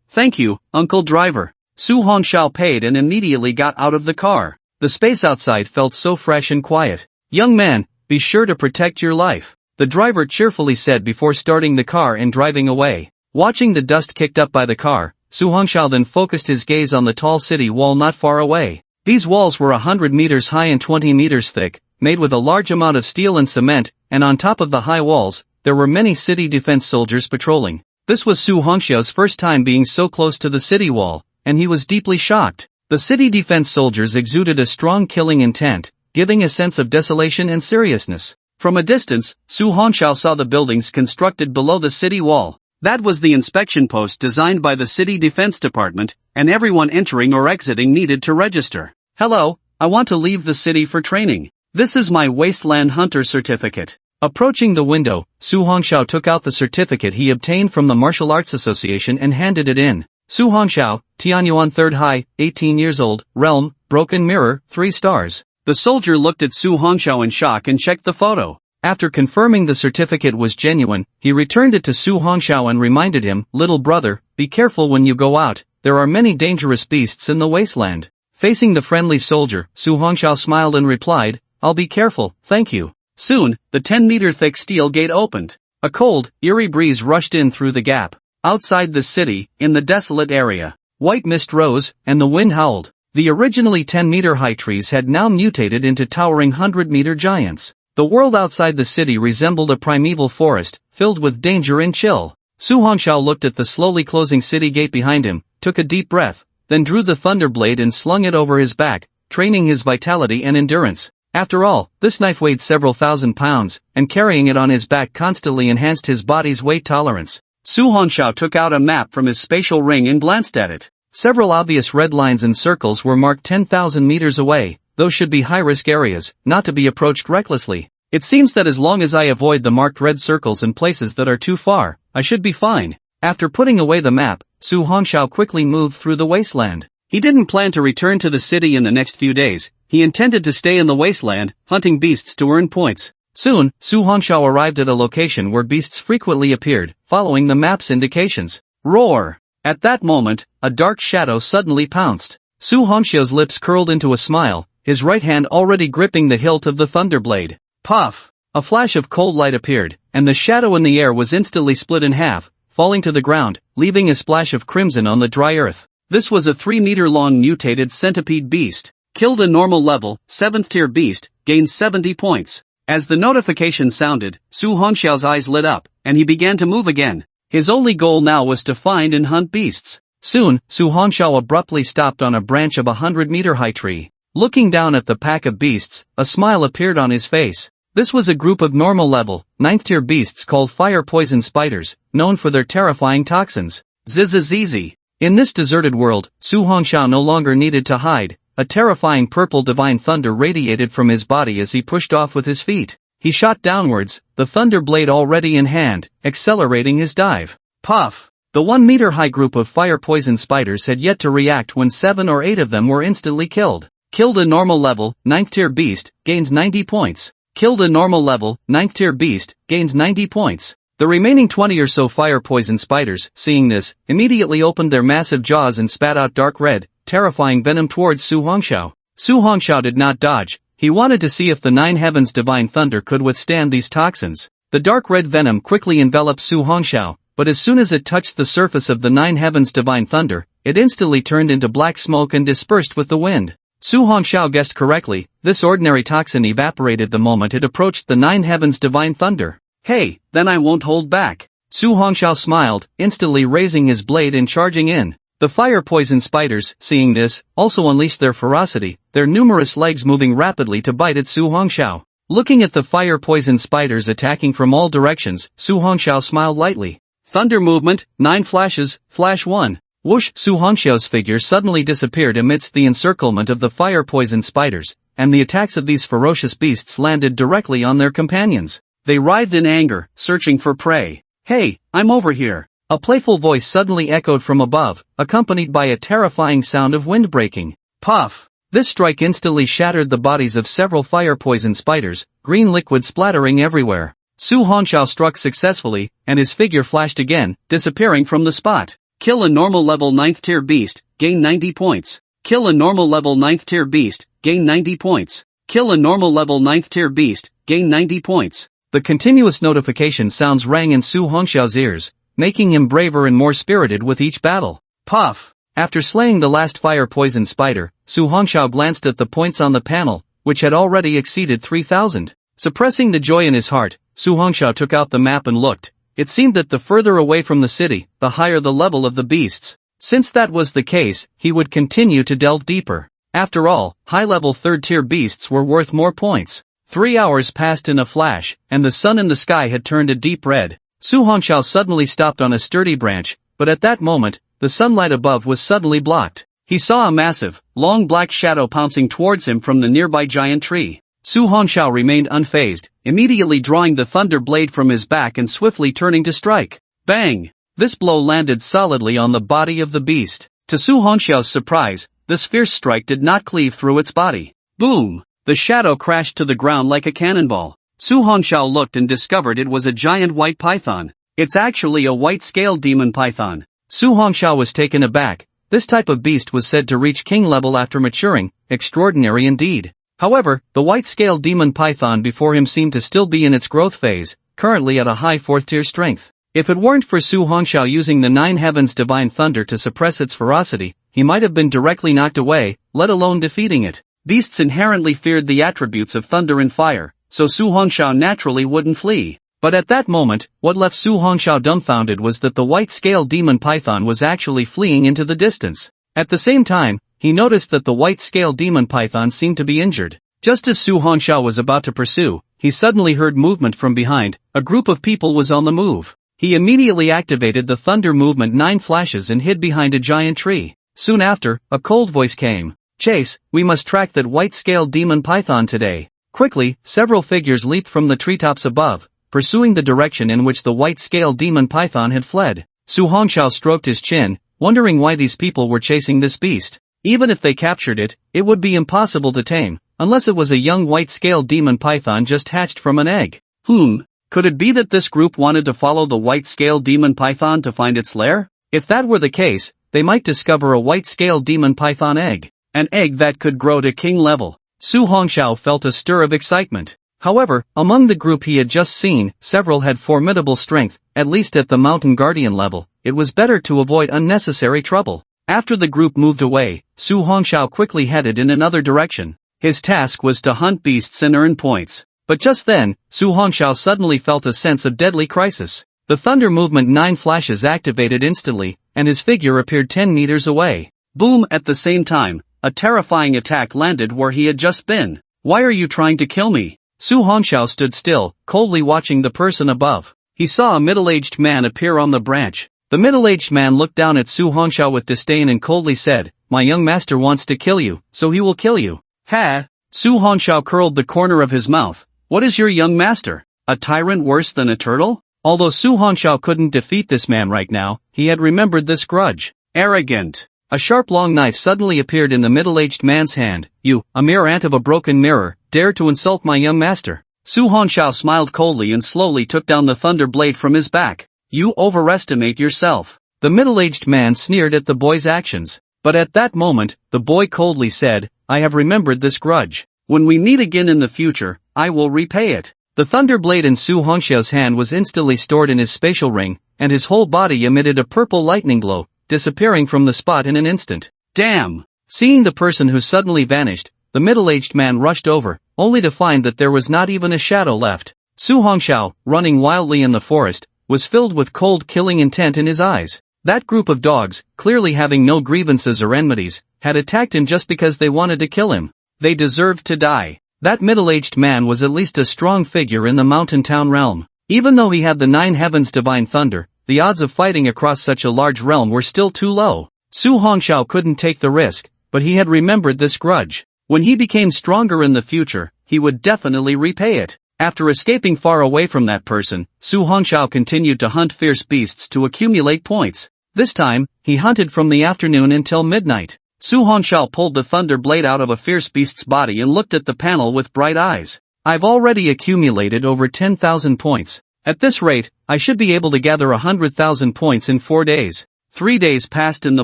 Thank you, Uncle Driver." Su Hongxiao paid and immediately got out of the car. The space outside felt so fresh and quiet. "Young man, be sure to protect your life," the driver cheerfully said before starting the car and driving away. Watching the dust kicked up by the car, Su Hongxiao then focused his gaze on the tall city wall not far away. These walls were 100 meters high and 20 meters thick, made with a large amount of steel and cement, and on top of the high walls, there were many city defense soldiers patrolling. This was Su Hongxiao's first time being so close to the city wall, and he was deeply shocked. The city defense soldiers exuded a strong killing intent, giving a sense of desolation and seriousness. From a distance, Su Hongxiao saw the buildings constructed below the city wall. That was the inspection post designed by the city defense department, and everyone entering or exiting needed to register. "Hello, I want to leave the city for training. This is my Wasteland Hunter certificate." Approaching the window, Su Hongxiao took out the certificate he obtained from the Martial Arts Association and handed it in. Su Hongxiao, Tianyuan 3rd High, 18 years old, realm, broken mirror, 3 stars. The soldier looked at Su Hongxiao in shock and checked the photo. After confirming the certificate was genuine, he returned it to Su Hongxiao and reminded him, "Little brother, be careful when you go out, there are many dangerous beasts in the wasteland." Facing the friendly soldier, Su Hongxiao smiled and replied, "I'll be careful, thank you." Soon, the 10-meter-thick steel gate opened. A cold, eerie breeze rushed in through the gap. Outside the city, in the desolate area, white mist rose, and the wind howled. The originally 10-meter-high trees had now mutated into towering 100-meter giants. The world outside the city resembled a primeval forest, filled with danger and chill. Su Hongxiao looked at the slowly closing city gate behind him, took a deep breath, then drew the thunderblade and slung it over his back, training his vitality and endurance. After all, this knife weighed several thousand pounds, and carrying it on his back constantly enhanced his body's weight tolerance. Su Hongxiao took out a map from his spatial ring and glanced at it. Several obvious red lines and circles were marked 10,000 meters away. Those should be high-risk areas, not to be approached recklessly. It seems that as long as I avoid the marked red circles and places that are too far, I should be fine. After putting away the map, Su Hongxiao quickly moved through the wasteland. He didn't plan to return to the city in the next few days. He intended to stay in the wasteland, hunting beasts to earn points. Soon, Su Hongxiao arrived at a location where beasts frequently appeared, following the map's indications. Roar! At that moment, a dark shadow suddenly pounced. Su Hongxiao's lips curled into a smile, his right hand already gripping the hilt of the thunderblade. Puff! A flash of cold light appeared, and the shadow in the air was instantly split in half, falling to the ground, leaving a splash of crimson on the dry earth. This was a 3-meter-long mutated centipede beast. Killed a normal level, 7th tier beast, gains 70 points. As the notification sounded, Su Hongxiao's eyes lit up, and he began to move again. His only goal now was to find and hunt beasts. Soon, Su Hongxiao abruptly stopped on a branch of a 100-meter-high tree. Looking down at the pack of beasts, a smile appeared on his face. This was a group of normal level, 9th tier beasts called fire poison spiders, known for their terrifying toxins. Zizizizi. In this deserted world, Su Hongxiao no longer needed to hide. A terrifying purple divine thunder radiated from his body as he pushed off with his feet. He shot downwards, the thunder blade already in hand, accelerating his dive. Puff! The 1-meter-high group of fire poison spiders had yet to react when 7 or 8 of them were instantly killed. Killed a normal level, 9th tier beast, gains 90 points. Killed a normal level, 9th tier beast, gains 90 points. The remaining 20 or so fire poison spiders, seeing this, immediately opened their massive jaws and spat out dark red, terrifying venom towards Su Hongxiao. Su Hongxiao did not dodge. He wanted to see if the 9 heavens divine thunder could withstand these toxins. The dark red venom quickly enveloped Su Hongxiao, but as soon as it touched the surface of the 9 heavens divine thunder, it instantly turned into black smoke and dispersed with the wind. Su Hongxiao guessed correctly, this ordinary toxin evaporated the moment it approached the 9 heavens divine thunder. Hey, then I won't hold back. Su Hongxiao smiled, instantly raising his blade and charging in. The fire poison spiders, seeing this, also unleashed their ferocity, their numerous legs moving rapidly to bite at Su Hongxiao. Looking at the fire poison spiders attacking from all directions, Su Hongxiao smiled lightly. Thunder movement, 9 flashes, flash 1. Whoosh! Su Hongxiao's figure suddenly disappeared amidst the encirclement of the fire poison spiders, and the attacks of these ferocious beasts landed directly on their companions. They writhed in anger, searching for prey. Hey, I'm over here! A playful voice suddenly echoed from above, accompanied by a terrifying sound of wind breaking. Puff! This strike instantly shattered the bodies of several fire poison spiders, green liquid splattering everywhere. Su Hongxiao struck successfully, and his figure flashed again, disappearing from the spot. Kill a normal level 9th tier beast, gain 90 points. Kill a normal level 9th tier beast, gain 90 points. Kill a normal level 9th tier beast, gain 90 points. The continuous notification sounds rang in Su Hongxiao's ears, making him braver and more spirited with each battle. Puff! After slaying the last fire poison spider, Su Hongxiao glanced at the points on the panel, which had already exceeded 3,000. Suppressing the joy in his heart, Su Hongxiao took out the map and looked. It seemed that the further away from the city, the higher the level of the beasts. Since that was the case, he would continue to delve deeper. After all, high-level 3rd-tier beasts were worth more points. 3 hours passed in a flash, and the sun in the sky had turned a deep red. Su Hongxiao suddenly stopped on a sturdy branch, but at that moment, the sunlight above was suddenly blocked. He saw a massive, long black shadow pouncing towards him from the nearby giant tree. Su Hongxiao remained unfazed, immediately drawing the thunder blade from his back and swiftly turning to strike. Bang! This blow landed solidly on the body of the beast. To Su Hongxiao's surprise, this fierce strike did not cleave through its body. Boom! The shadow crashed to the ground like a cannonball. Su Hongxiao looked and discovered it was a giant white python. It's actually a white-scaled demon python. Su Hongxiao was taken aback. This type of beast was said to reach king level after maturing, extraordinary indeed. However, the white-scaled demon python before him seemed to still be in its growth phase, currently at a high 4th-tier strength. If it weren't for Su Hongxiao using the 9 heavens divine thunder to suppress its ferocity, he might have been directly knocked away, let alone defeating it. Beasts inherently feared the attributes of thunder and fire, so Su Hongxiao naturally wouldn't flee. But at that moment, what left Su Hongxiao dumbfounded was that the white-scaled demon python was actually fleeing into the distance. At the same time, he noticed that the white-scaled demon python seemed to be injured. Just as Su Hongxiao was about to pursue, he suddenly heard movement from behind. A group of people was on the move. He immediately activated the thunder movement 9 flashes and hid behind a giant tree. Soon after, a cold voice came. Chase, we must track that white-scaled demon python today. Quickly, several figures leaped from the treetops above, pursuing the direction in which the white-scaled demon python had fled. Su Hongxiao stroked his chin, wondering why these people were chasing this beast. Even if they captured it, it would be impossible to tame, unless it was a young white-scaled demon python just hatched from an egg. Could it be that this group wanted to follow the white-scaled demon python to find its lair? If that were the case, they might discover a white-scaled demon python egg. An egg that could grow to king level. Su Hongxiao felt a stir of excitement. However, among the group he had just seen, several had formidable strength, at least at the mountain guardian level. It was better to avoid unnecessary trouble. After the group moved away, Su Hongxiao quickly headed in another direction. His task was to hunt beasts and earn points. But just then, Su Hongxiao suddenly felt a sense of deadly crisis. The Thunder Movement 9 flashes activated instantly, and his figure appeared 10 meters away. Boom! At the same time, a terrifying attack landed where he had just been. Why are you trying to kill me? Su Hongxiao stood still, coldly watching the person above. He saw a middle-aged man appear on the branch. The middle-aged man looked down at Su Hongxiao with disdain and coldly said, "My young master wants to kill you, so he will kill you." Ha! Su Hongxiao curled the corner of his mouth. What is your young master? A tyrant worse than a turtle? Although Su Hongxiao couldn't defeat this man right now, he had remembered this grudge. Arrogant. A sharp long knife suddenly appeared in the middle-aged man's hand. You, a mere ant of a broken mirror, dare to insult my young master. Su Hongxiao smiled coldly and slowly took down the thunder blade from his back. You overestimate yourself. The middle-aged man sneered at the boy's actions. But at that moment, the boy coldly said, I have remembered this grudge. When we meet again in the future, I will repay it. The thunder blade in Su Hongxiao's hand was instantly stored in his spatial ring, and his whole body emitted a purple lightning glow, disappearing from the spot in an instant. Damn! Seeing the person who suddenly vanished, the middle-aged man rushed over, only to find that there was not even a shadow left. Su Hongxiao, running wildly in the forest, was filled with cold killing intent in his eyes. That group of dogs, clearly having no grievances or enmities, had attacked him just because they wanted to kill him. They deserved to die. That middle-aged man was at least a strong figure in the mountain town realm. Even though he had the 9 heavens divine thunder, the odds of fighting across such a large realm were still too low. Su Hongxiao couldn't take the risk, but he had remembered this grudge. When he became stronger in the future, he would definitely repay it. After escaping far away from that person, Su Hongxiao continued to hunt fierce beasts to accumulate points. This time, he hunted from the afternoon until midnight. Su Hongxiao pulled the thunder blade out of a fierce beast's body and looked at the panel with bright eyes. I've already accumulated over 10,000 points. At this rate, I should be able to gather 100,000 points in 4 days. 3 days passed in the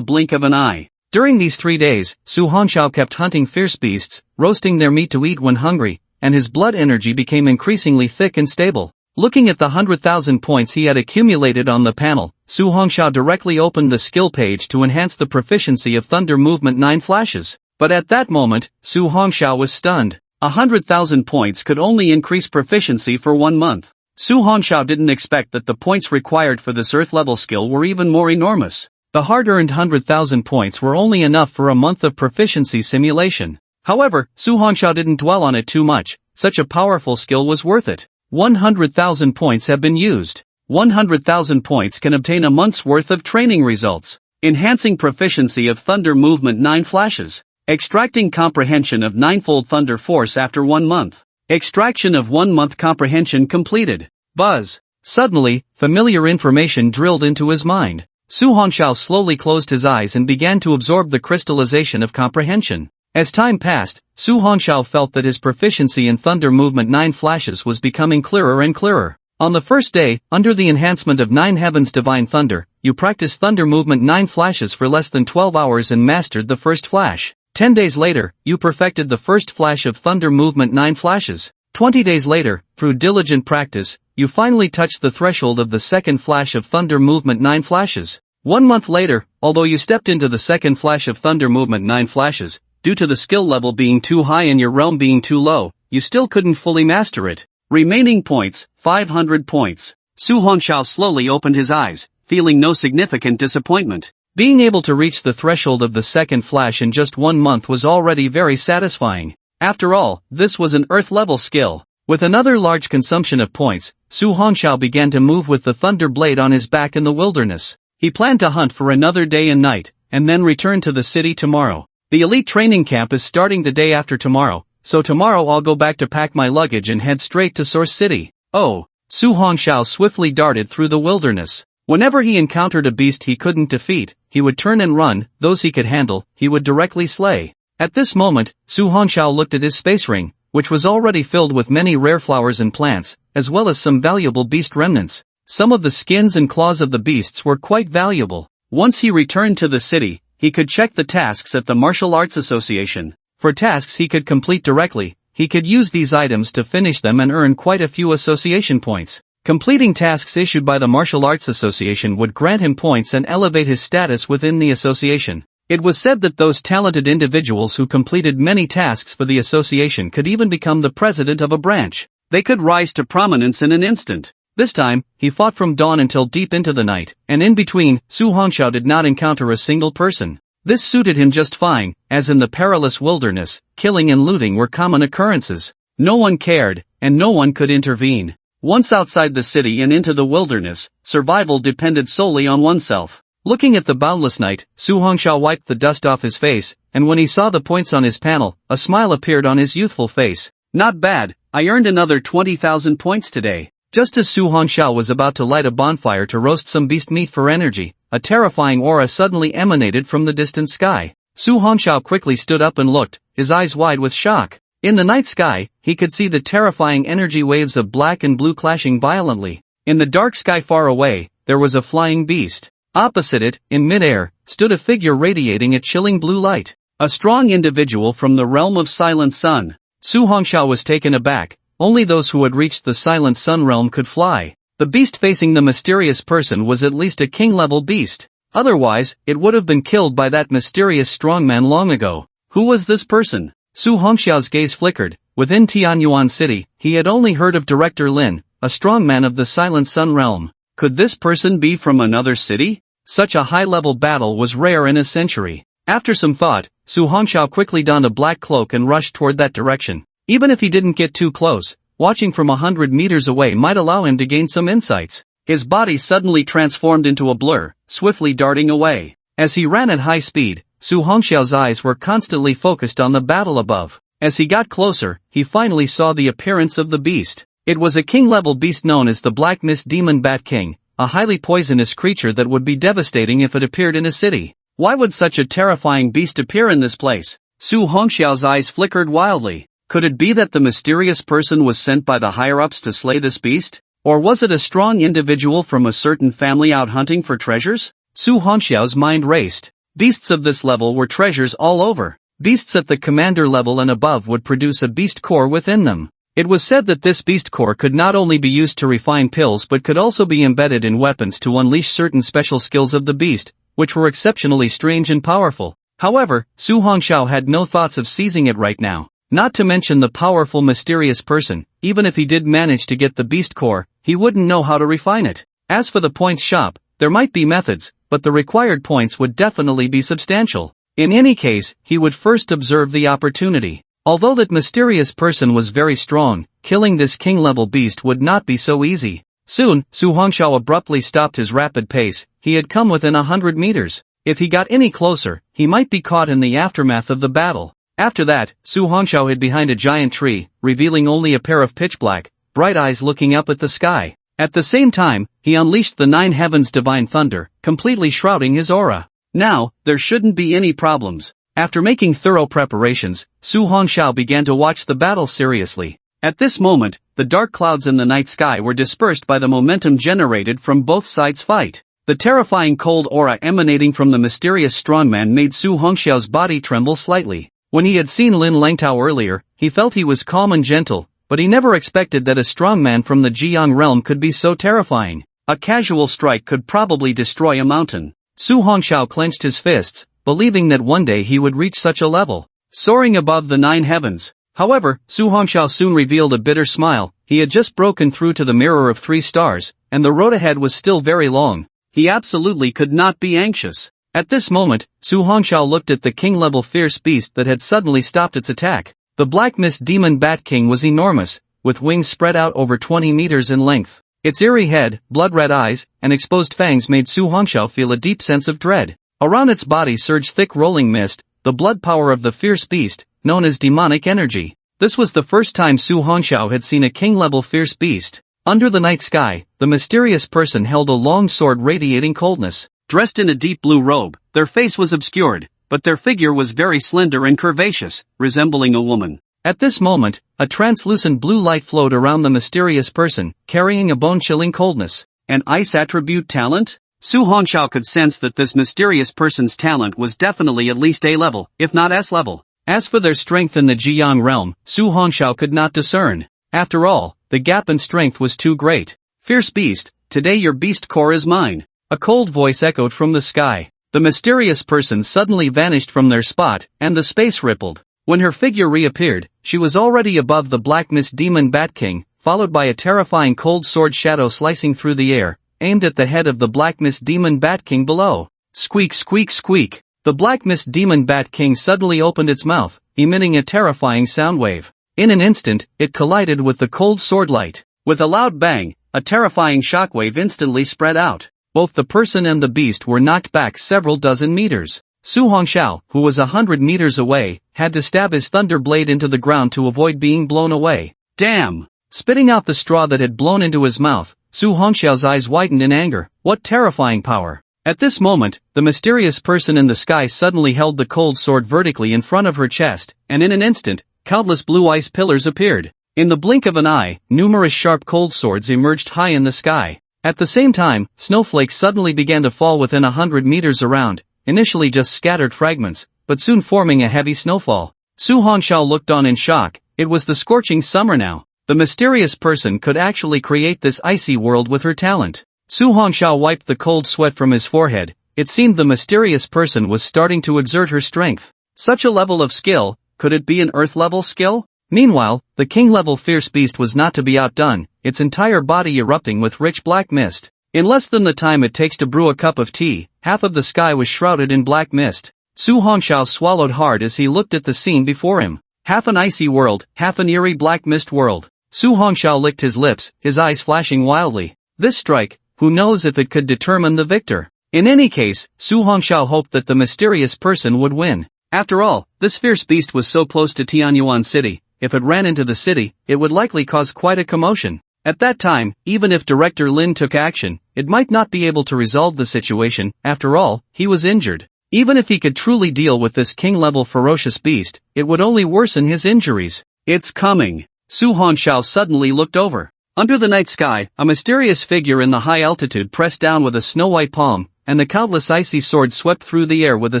blink of an eye. During these 3 days, Su Hongxiao kept hunting fierce beasts, roasting their meat to eat when hungry, and his blood energy became increasingly thick and stable. Looking at the 100,000 points he had accumulated on the panel, Su Hongxiao directly opened the skill page to enhance the proficiency of Thunder Movement 9 flashes. But at that moment, Su Hongxiao was stunned. 100,000 points could only increase proficiency for 1 month. Su Hongxiao didn't expect that the points required for this Earth-level skill were even more enormous. The hard-earned 100,000 points were only enough for a month of proficiency simulation. However, Su Hongxiao didn't dwell on it too much. Such a powerful skill was worth it. 100,000 points have been used. 100,000 points can obtain a month's worth of training results. Enhancing proficiency of Thunder Movement 9 flashes. Extracting comprehension of 9-fold Thunder Force after 1 month. Extraction of 1 month comprehension completed. Buzz. Suddenly, familiar information drilled into his mind. Su Hongxiao slowly closed his eyes and began to absorb the crystallization of comprehension. As time passed, Su Hongxiao felt that his proficiency in Thunder Movement 9 flashes was becoming clearer and clearer. On the first day, under the enhancement of 9 Heavens Divine Thunder, you practiced Thunder Movement 9 flashes for less than 12 hours and mastered the first flash. 10 days later, you perfected the first flash of Thunder Movement 9 flashes. 20 days later, through diligent practice, you finally touched the threshold of the second flash of Thunder Movement 9 flashes. 1 month later, although you stepped into the second flash of Thunder Movement 9 flashes, due to the skill level being too high and your realm being too low, you still couldn't fully master it. Remaining points, 500 points. Su Hongxiao slowly opened his eyes, feeling no significant disappointment. Being able to reach the threshold of the second flash in just 1 month was already very satisfying. After all, this was an Earth-level skill. With another large consumption of points, Su Hongxiao began to move with the thunder blade on his back in the wilderness. He planned to hunt for another day and night, and then return to the city tomorrow. The elite training camp is starting the day after tomorrow, so tomorrow I'll go back to pack my luggage and head straight to Source City. Oh! Su Hongxiao swiftly darted through the wilderness. Whenever he encountered a beast he couldn't defeat, he would turn and run. Those he could handle, he would directly slay. At this moment, Su Hongxiao looked at his space ring, which was already filled with many rare flowers and plants, as well as some valuable beast remnants. Some of the skins and claws of the beasts were quite valuable. Once he returned to the city, he could check the tasks at the Martial Arts Association. For tasks he could complete directly, he could use these items to finish them and earn quite a few association points. Completing tasks issued by the Martial Arts Association would grant him points and elevate his status within the association. It was said that those talented individuals who completed many tasks for the association could even become the president of a branch. They could rise to prominence in an instant. This time, he fought from dawn until deep into the night, and in between, Su Hongxiao did not encounter a single person. This suited him just fine, as in the perilous wilderness, killing and looting were common occurrences. No one cared, and no one could intervene. Once outside the city and into the wilderness, survival depended solely on oneself. Looking at the boundless night, Su Hongxiao wiped the dust off his face, and when he saw the points on his panel, a smile appeared on his youthful face. Not bad, I earned another 20,000 points today. Just as Su Hongxiao was about to light a bonfire to roast some beast meat for energy, a terrifying aura suddenly emanated from the distant sky. Su Hongxiao quickly stood up and looked, his eyes wide with shock. In the night sky, he could see the terrifying energy waves of black and blue clashing violently. In the dark sky far away, there was a flying beast. Opposite it, in midair, stood a figure radiating a chilling blue light. A strong individual from the realm of Silent Sun. Su Hongxiao was taken aback. Only those who had reached the Silent Sun realm could fly. The beast facing the mysterious person was at least a king-level beast. Otherwise, it would have been killed by that mysterious strongman long ago. Who was this person? Su Hongxiao's gaze flickered. Within Tianyuan City, he had only heard of Director Lin, a strongman of the Silent Sun realm. Could this person be from another city? Such a high-level battle was rare in a century. After some thought, Su Hongxiao quickly donned a black cloak and rushed toward that direction. Even if he didn't get too close, watching from 100 meters away might allow him to gain some insights. His body suddenly transformed into a blur, swiftly darting away. As he ran at high speed, Su Hongxiao's eyes were constantly focused on the battle above. As he got closer, he finally saw the appearance of the beast. It was a king-level beast known as the Black Mist Demon Bat King, a highly poisonous creature that would be devastating if it appeared in a city. Why would such a terrifying beast appear in this place? Su Hongxiao's eyes flickered wildly. Could it be that the mysterious person was sent by the higher-ups to slay this beast? Or was it a strong individual from a certain family out hunting for treasures? Su Hongxiao's mind raced. Beasts of this level were treasures all over. Beasts at the commander level and above would produce a beast core within them. It was said that this beast core could not only be used to refine pills but could also be embedded in weapons to unleash certain special skills of the beast, which were exceptionally strange and powerful. However, Su Hongxiao had no thoughts of seizing it right now. Not to mention the powerful mysterious person, even if he did manage to get the beast core, he wouldn't know how to refine it. As for the points shop, there might be methods, but the required points would definitely be substantial. In any case, he would first observe the opportunity. Although that mysterious person was very strong, killing this king-level beast would not be so easy. Soon, Su Hongxiao abruptly stopped his rapid pace. He had come within 100 meters. If he got any closer, he might be caught in the aftermath of the battle. After that, Su Hongxiao hid behind a giant tree, revealing only a pair of pitch-black, bright eyes looking up at the sky. At the same time, he unleashed the 9 heavens' divine thunder, completely shrouding his aura. Now, there shouldn't be any problems. After making thorough preparations, Su Hongxiao began to watch the battle seriously. At this moment, the dark clouds in the night sky were dispersed by the momentum generated from both sides' fight. The terrifying cold aura emanating from the mysterious strongman made Su Hongxiao's body tremble slightly. When he had seen Lin Langtao earlier, he felt he was calm and gentle, but he never expected that a strongman from the Jiang realm could be so terrifying. A casual strike could probably destroy a mountain. Su Hongxiao clenched his fists, believing that one day he would reach such a level, soaring above the 9 heavens. However, Su Hongxiao soon revealed a bitter smile. He had just broken through to the mirror of 3 stars, and the road ahead was still very long. He absolutely could not be anxious. At this moment, Su Hongxiao looked at the king-level fierce beast that had suddenly stopped its attack. The Black Mist Demon Bat King was enormous, with wings spread out over 20 meters in length. Its eerie head, blood-red eyes, and exposed fangs made Su Hongxiao feel a deep sense of dread. Around its body surged thick rolling mist, the blood power of the fierce beast, known as demonic energy. This was the first time Su Hongxiao had seen a king-level fierce beast. Under the night sky, the mysterious person held a long sword radiating coldness. Dressed in a deep blue robe, their face was obscured, but their figure was very slender and curvaceous, resembling a woman. At this moment, a translucent blue light flowed around the mysterious person, carrying a bone-chilling coldness. An ice attribute talent? Su Hongxiao could sense that this mysterious person's talent was definitely at least A level, if not S level. As for their strength in the Jiang realm, Su Hongxiao could not discern. After all, the gap in strength was too great. Fierce beast, today your beast core is mine. A cold voice echoed from the sky. The mysterious person suddenly vanished from their spot, and the space rippled. When her figure reappeared, she was already above the Black Mist Demon Bat King, followed by a terrifying cold sword shadow slicing through the air, aimed at the head of the Black Mist Demon Bat King below. Squeak squeak squeak. The Black Mist Demon Bat King suddenly opened its mouth, emitting a terrifying sound wave. In an instant, it collided with the cold sword light. With a loud bang, a terrifying shockwave instantly spread out. Both the person and the beast were knocked back several dozen meters. Su Hongxiao, who was 100 meters away, had to stab his thunder blade into the ground to avoid being blown away. Damn! Spitting out the straw that had blown into his mouth, Su Hongxiao's eyes widened in anger. What terrifying power! At this moment, the mysterious person in the sky suddenly held the cold sword vertically in front of her chest, and in an instant, countless blue ice pillars appeared. In the blink of an eye, numerous sharp cold swords emerged high in the sky. At the same time, snowflakes suddenly began to fall within 100 meters around, initially just scattered fragments, but soon forming a heavy snowfall. Su Hongxiao looked on in shock. It was the scorching summer now. The mysterious person could actually create this icy world with her talent. Su Hongxiao wiped the cold sweat from his forehead. It seemed the mysterious person was starting to exert her strength. Such a level of skill, could it be an Earth-level skill? Meanwhile, the king-level fierce beast was not to be outdone, its entire body erupting with rich black mist. In less than the time it takes to brew a cup of tea, half of the sky was shrouded in black mist. Su Hongxiao swallowed hard as he looked at the scene before him. Half an icy world, half an eerie black mist world. Su Hongxiao licked his lips, his eyes flashing wildly. This strike, who knows if it could determine the victor. In any case, Su Hongxiao hoped that the mysterious person would win. After all, this fierce beast was so close to Tianyuan City. If it ran into the city, it would likely cause quite a commotion. At that time, even if Director Lin took action, it might not be able to resolve the situation. After all, he was injured. Even if he could truly deal with this king-level ferocious beast, it would only worsen his injuries. It's coming. Su Hongxiao suddenly looked over. Under the night sky, a mysterious figure in the high altitude pressed down with a snow-white palm, and the countless icy swords swept through the air with a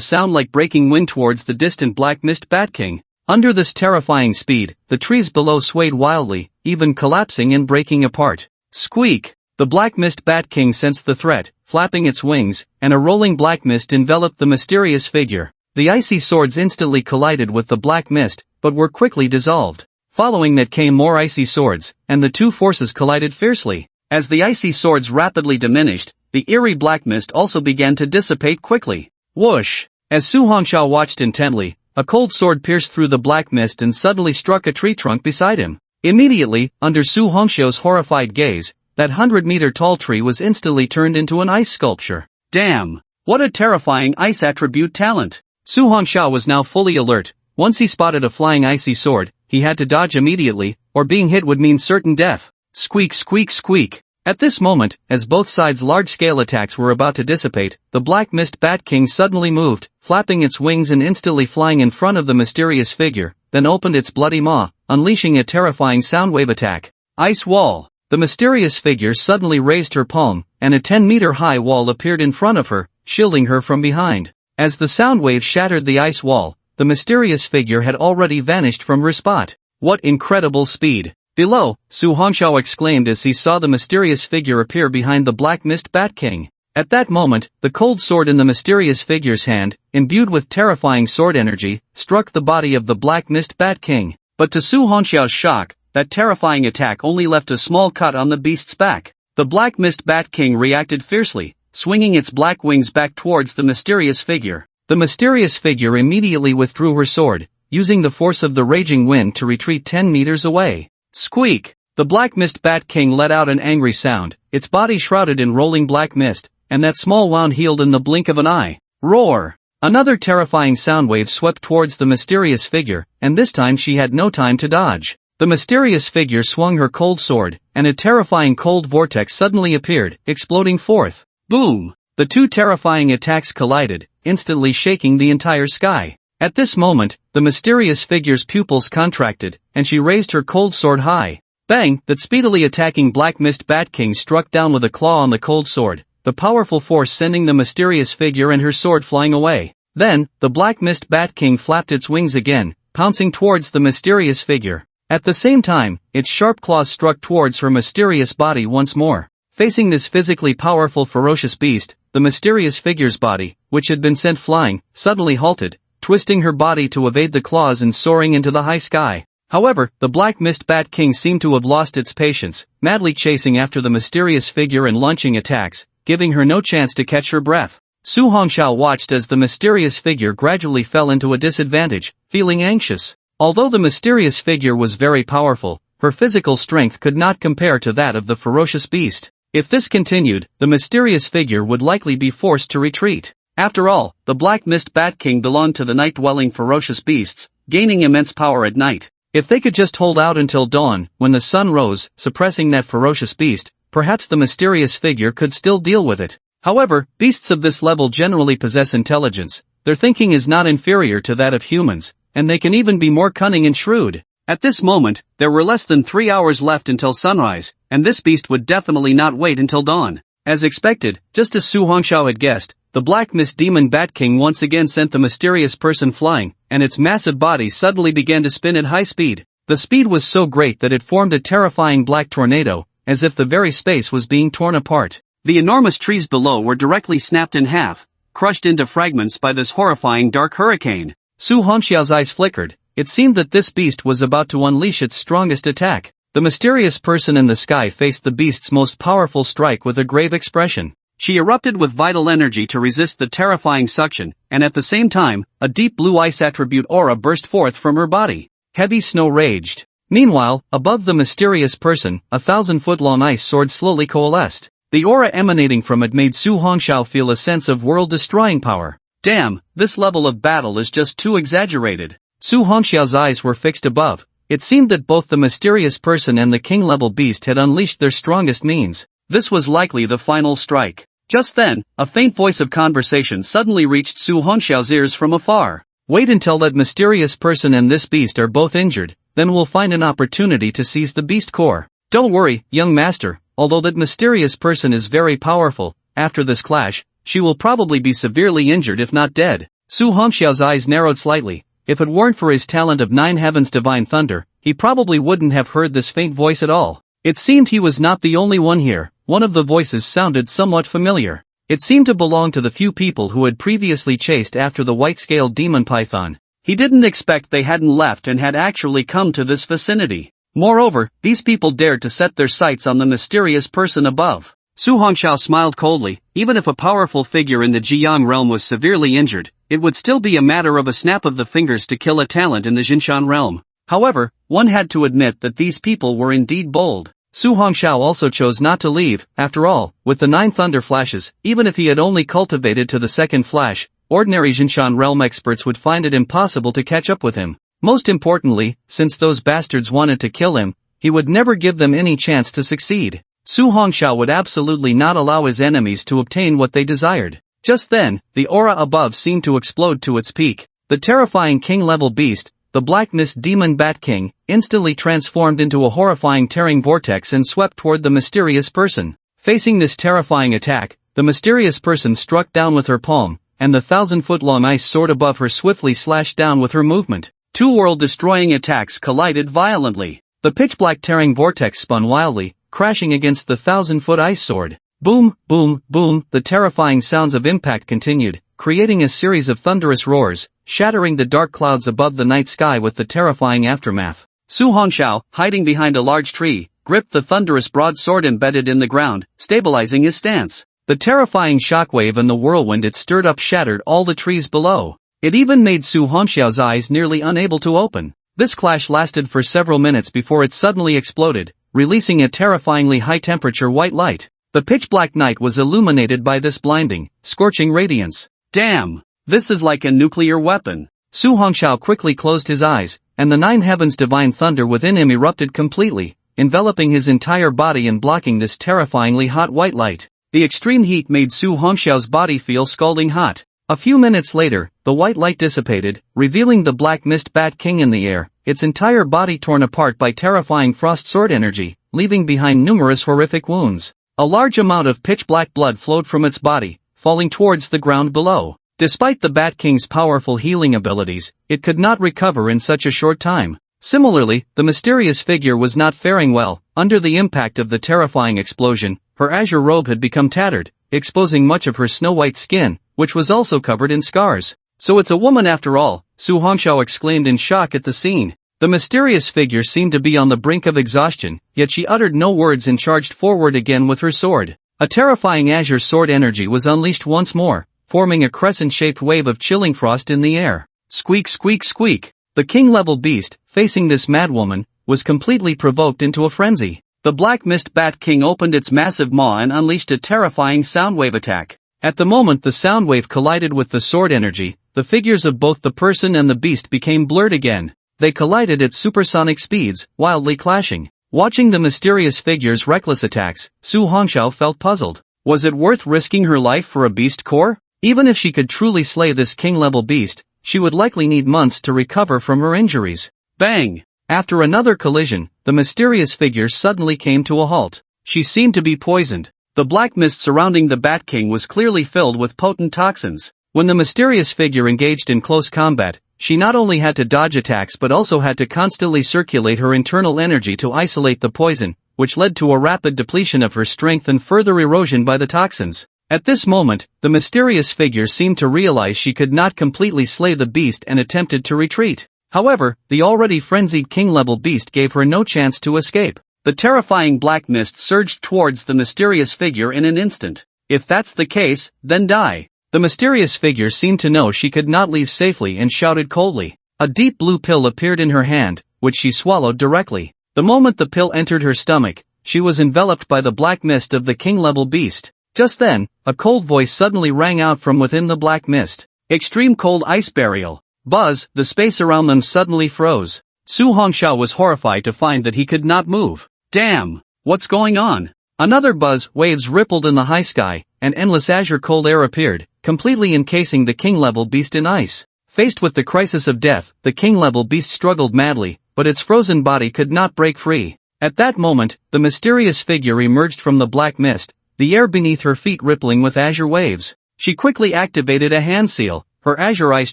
sound like breaking wind towards the distant Black Mist Bat King. Under this terrifying speed, the trees below swayed wildly, even collapsing and breaking apart. Squeak! The Black Mist Bat King sensed the threat, flapping its wings, and a rolling black mist enveloped the mysterious figure. The icy swords instantly collided with the black mist, but were quickly dissolved. Following that came more icy swords, and the two forces collided fiercely. As the icy swords rapidly diminished, the eerie black mist also began to dissipate quickly. Whoosh! As Su Hongxiao watched intently, a cold sword pierced through the black mist and suddenly struck a tree trunk beside him. Immediately, under Su Hongxiao's horrified gaze, that 100-meter-tall tree was instantly turned into an ice sculpture. Damn! What a terrifying ice attribute talent! Su Hongxiao was now fully alert. Once he spotted a flying icy sword, he had to dodge immediately, or being hit would mean certain death. Squeak squeak squeak! At this moment, as both sides' large-scale attacks were about to dissipate, the Black Mist Bat King suddenly moved, flapping its wings and instantly flying in front of the mysterious figure, then opened its bloody maw, unleashing a terrifying soundwave attack. Ice wall! The mysterious figure suddenly raised her palm, and a 10-meter-high wall appeared in front of her, shielding her from behind. As the soundwave shattered the ice wall, the mysterious figure had already vanished from her spot. What incredible speed! Below, Su Hongxiao exclaimed as he saw the mysterious figure appear behind the Black Mist Bat King. At that moment, the cold sword in the mysterious figure's hand, imbued with terrifying sword energy, struck the body of the Black Mist Bat King. But to Su Hongxiao's shock, that terrifying attack only left a small cut on the beast's back. The Black Mist Bat King reacted fiercely, swinging its black wings back towards the mysterious figure. The mysterious figure immediately withdrew her sword, using the force of the raging wind to retreat 10 meters away. Squeak! The Black Mist Bat King let out an angry sound, its body shrouded in rolling black mist, and that small wound healed in the blink of an eye. Roar! Another terrifying sound wave swept towards the mysterious figure, and this time she had no time to dodge. The mysterious figure swung her cold sword, and a terrifying cold vortex suddenly appeared, exploding forth. Boom! The two terrifying attacks collided, instantly shaking the entire sky. At this moment, the mysterious figure's pupils contracted, and she raised her cold sword high. Bang! That speedily attacking Black Mist Bat King struck down with a claw on the cold sword, the powerful force sending the mysterious figure and her sword flying away. Then, the Black Mist Bat King flapped its wings again, pouncing towards the mysterious figure. At the same time, its sharp claws struck towards her mysterious body once more. Facing this physically powerful ferocious beast, the mysterious figure's body, which had been sent flying, suddenly halted, twisting her body to evade the claws and soaring into the high sky. However, the Black Mist Bat King seemed to have lost its patience, madly chasing after the mysterious figure and launching attacks, giving her no chance to catch her breath. Su Hongxiao watched as the mysterious figure gradually fell into a disadvantage, feeling anxious. Although the mysterious figure was very powerful, her physical strength could not compare to that of the ferocious beast. If this continued, the mysterious figure would likely be forced to retreat. After all, the Black Mist Bat King belonged to the night-dwelling ferocious beasts, gaining immense power at night. If they could just hold out until dawn, when the sun rose, suppressing that ferocious beast, perhaps the mysterious figure could still deal with it. However, beasts of this level generally possess intelligence. Their thinking is not inferior to that of humans, and they can even be more cunning and shrewd. At this moment, there were less than 3 hours left until sunrise, and this beast would definitely not wait until dawn. As expected, just as Su Hongxiao had guessed, the Black Mist Demon Bat King once again sent the mysterious person flying, and its massive body suddenly began to spin at high speed. The speed was so great that it formed a terrifying black tornado, as if the very space was being torn apart. The enormous trees below were directly snapped in half, crushed into fragments by this horrifying dark hurricane. Su Hongxiao's eyes flickered. It seemed that this beast was about to unleash its strongest attack. The mysterious person in the sky faced the beast's most powerful strike with a grave expression. She erupted with vital energy to resist the terrifying suction, and at the same time, a deep blue ice attribute aura burst forth from her body. Heavy snow raged. Meanwhile, above the mysterious person, a 1,000-foot-long ice sword slowly coalesced. The aura emanating from it made Su Hongxiao feel a sense of world-destroying power. Damn, this level of battle is just too exaggerated. Su Hongxiao's eyes were fixed above. It seemed that both the mysterious person and the king-level beast had unleashed their strongest means. This was likely the final strike. Just then, a faint voice of conversation suddenly reached Su Hongxiao's ears from afar. Wait until that mysterious person and this beast are both injured, then we'll find an opportunity to seize the beast core. Don't worry, young master, although that mysterious person is very powerful, after this clash, she will probably be severely injured if not dead. Su Hongxiao's eyes narrowed slightly. If it weren't for his talent of 9 heavens divine thunder, he probably wouldn't have heard this faint voice at all. It seemed he was not the only one here. One of the voices sounded somewhat familiar. It seemed to belong to the few people who had previously chased after the white-scaled demon python. He didn't expect they hadn't left and had actually come to this vicinity. Moreover, these people dared to set their sights on the mysterious person above. Su Hongxiao smiled coldly. Even if a powerful figure in the Jiang realm was severely injured, it would still be a matter of a snap of the fingers to kill a talent in the Jinshan realm. However, one had to admit that these people were indeed bold. Su Hongxiao also chose not to leave. After all, with the 9 thunder flashes, even if he had only cultivated to the second flash, ordinary Jinshan realm experts would find it impossible to catch up with him. Most importantly, since those bastards wanted to kill him, he would never give them any chance to succeed. Su Hongxiao would absolutely not allow his enemies to obtain what they desired. Just then, the aura above seemed to explode to its peak. The terrifying king-level beast, the Black Mist Demon Bat King, instantly transformed into a horrifying tearing vortex and swept toward the mysterious person. Facing this terrifying attack, the mysterious person struck down with her palm, and the 1,000-foot-long ice sword above her swiftly slashed down with her movement. 2 world-destroying attacks collided violently. The pitch-black tearing vortex spun wildly, crashing against the 1,000-foot ice sword. Boom, boom, boom, the terrifying sounds of impact continued, creating a series of thunderous roars, shattering the dark clouds above the night sky with the terrifying aftermath. Su Hongxiao, hiding behind a large tree, gripped the thunderous broadsword embedded in the ground, stabilizing his stance. The terrifying shockwave and the whirlwind it stirred up shattered all the trees below. It even made Su Hongxiao's eyes nearly unable to open. This clash lasted for several minutes before it suddenly exploded, releasing a terrifyingly high-temperature white light. The pitch-black night was illuminated by this blinding, scorching radiance. Damn! This is like a nuclear weapon. Su Hongxiao quickly closed his eyes, and the nine heavens divine thunder within him erupted completely, enveloping his entire body and blocking this terrifyingly hot white light. The extreme heat made Su Hongxiao's body feel scalding hot. A few minutes later, the white light dissipated, revealing the black mist Bat King in the air, its entire body torn apart by terrifying frost sword energy, leaving behind numerous horrific wounds. A large amount of pitch-black blood flowed from its body, falling towards the ground below. Despite the Bat King's powerful healing abilities, it could not recover in such a short time. Similarly, the mysterious figure was not faring well. Under the impact of the terrifying explosion, her azure robe had become tattered, exposing much of her snow-white skin, which was also covered in scars. "So it's a woman after all," Su Hongxiao exclaimed in shock at the scene. The mysterious figure seemed to be on the brink of exhaustion, yet she uttered no words and charged forward again with her sword. A terrifying azure sword energy was unleashed once more, forming a crescent-shaped wave of chilling frost in the air. Squeak, squeak, squeak. The king-level beast, facing this madwoman, was completely provoked into a frenzy. The Black Mist Bat King opened its massive maw and unleashed a terrifying soundwave attack. At the moment the soundwave collided with the sword energy, the figures of both the person and the beast became blurred again. They collided at supersonic speeds, wildly clashing. Watching the mysterious figure's reckless attacks, Su Hongxiao felt puzzled. Was it worth risking her life for a beast core? Even if she could truly slay this king-level beast, she would likely need months to recover from her injuries. Bang! After another collision, the mysterious figure suddenly came to a halt. She seemed to be poisoned. The black mist surrounding the Bat King was clearly filled with potent toxins. When the mysterious figure engaged in close combat, she not only had to dodge attacks but also had to constantly circulate her internal energy to isolate the poison, which led to a rapid depletion of her strength and further erosion by the toxins. At this moment, the mysterious figure seemed to realize she could not completely slay the beast and attempted to retreat. However, the already frenzied king-level beast gave her no chance to escape. The terrifying black mist surged towards the mysterious figure in an instant. If that's the case, then die. The mysterious figure seemed to know she could not leave safely and shouted coldly. A deep blue pill appeared in her hand, which she swallowed directly. The moment the pill entered her stomach, she was enveloped by the black mist of the king-level beast. Just then, a cold voice suddenly rang out from within the black mist. Extreme cold ice burial. Buzz, the space around them suddenly froze. Su Hongxiao was horrified to find that he could not move. Damn! What's going on? Another buzz, waves rippled in the high sky, and endless azure cold air appeared, completely encasing the king-level beast in ice. Faced with the crisis of death, the king-level beast struggled madly, but its frozen body could not break free. At that moment, the mysterious figure emerged from the black mist, the air beneath her feet rippling with azure waves. She quickly activated a hand seal, her azure ice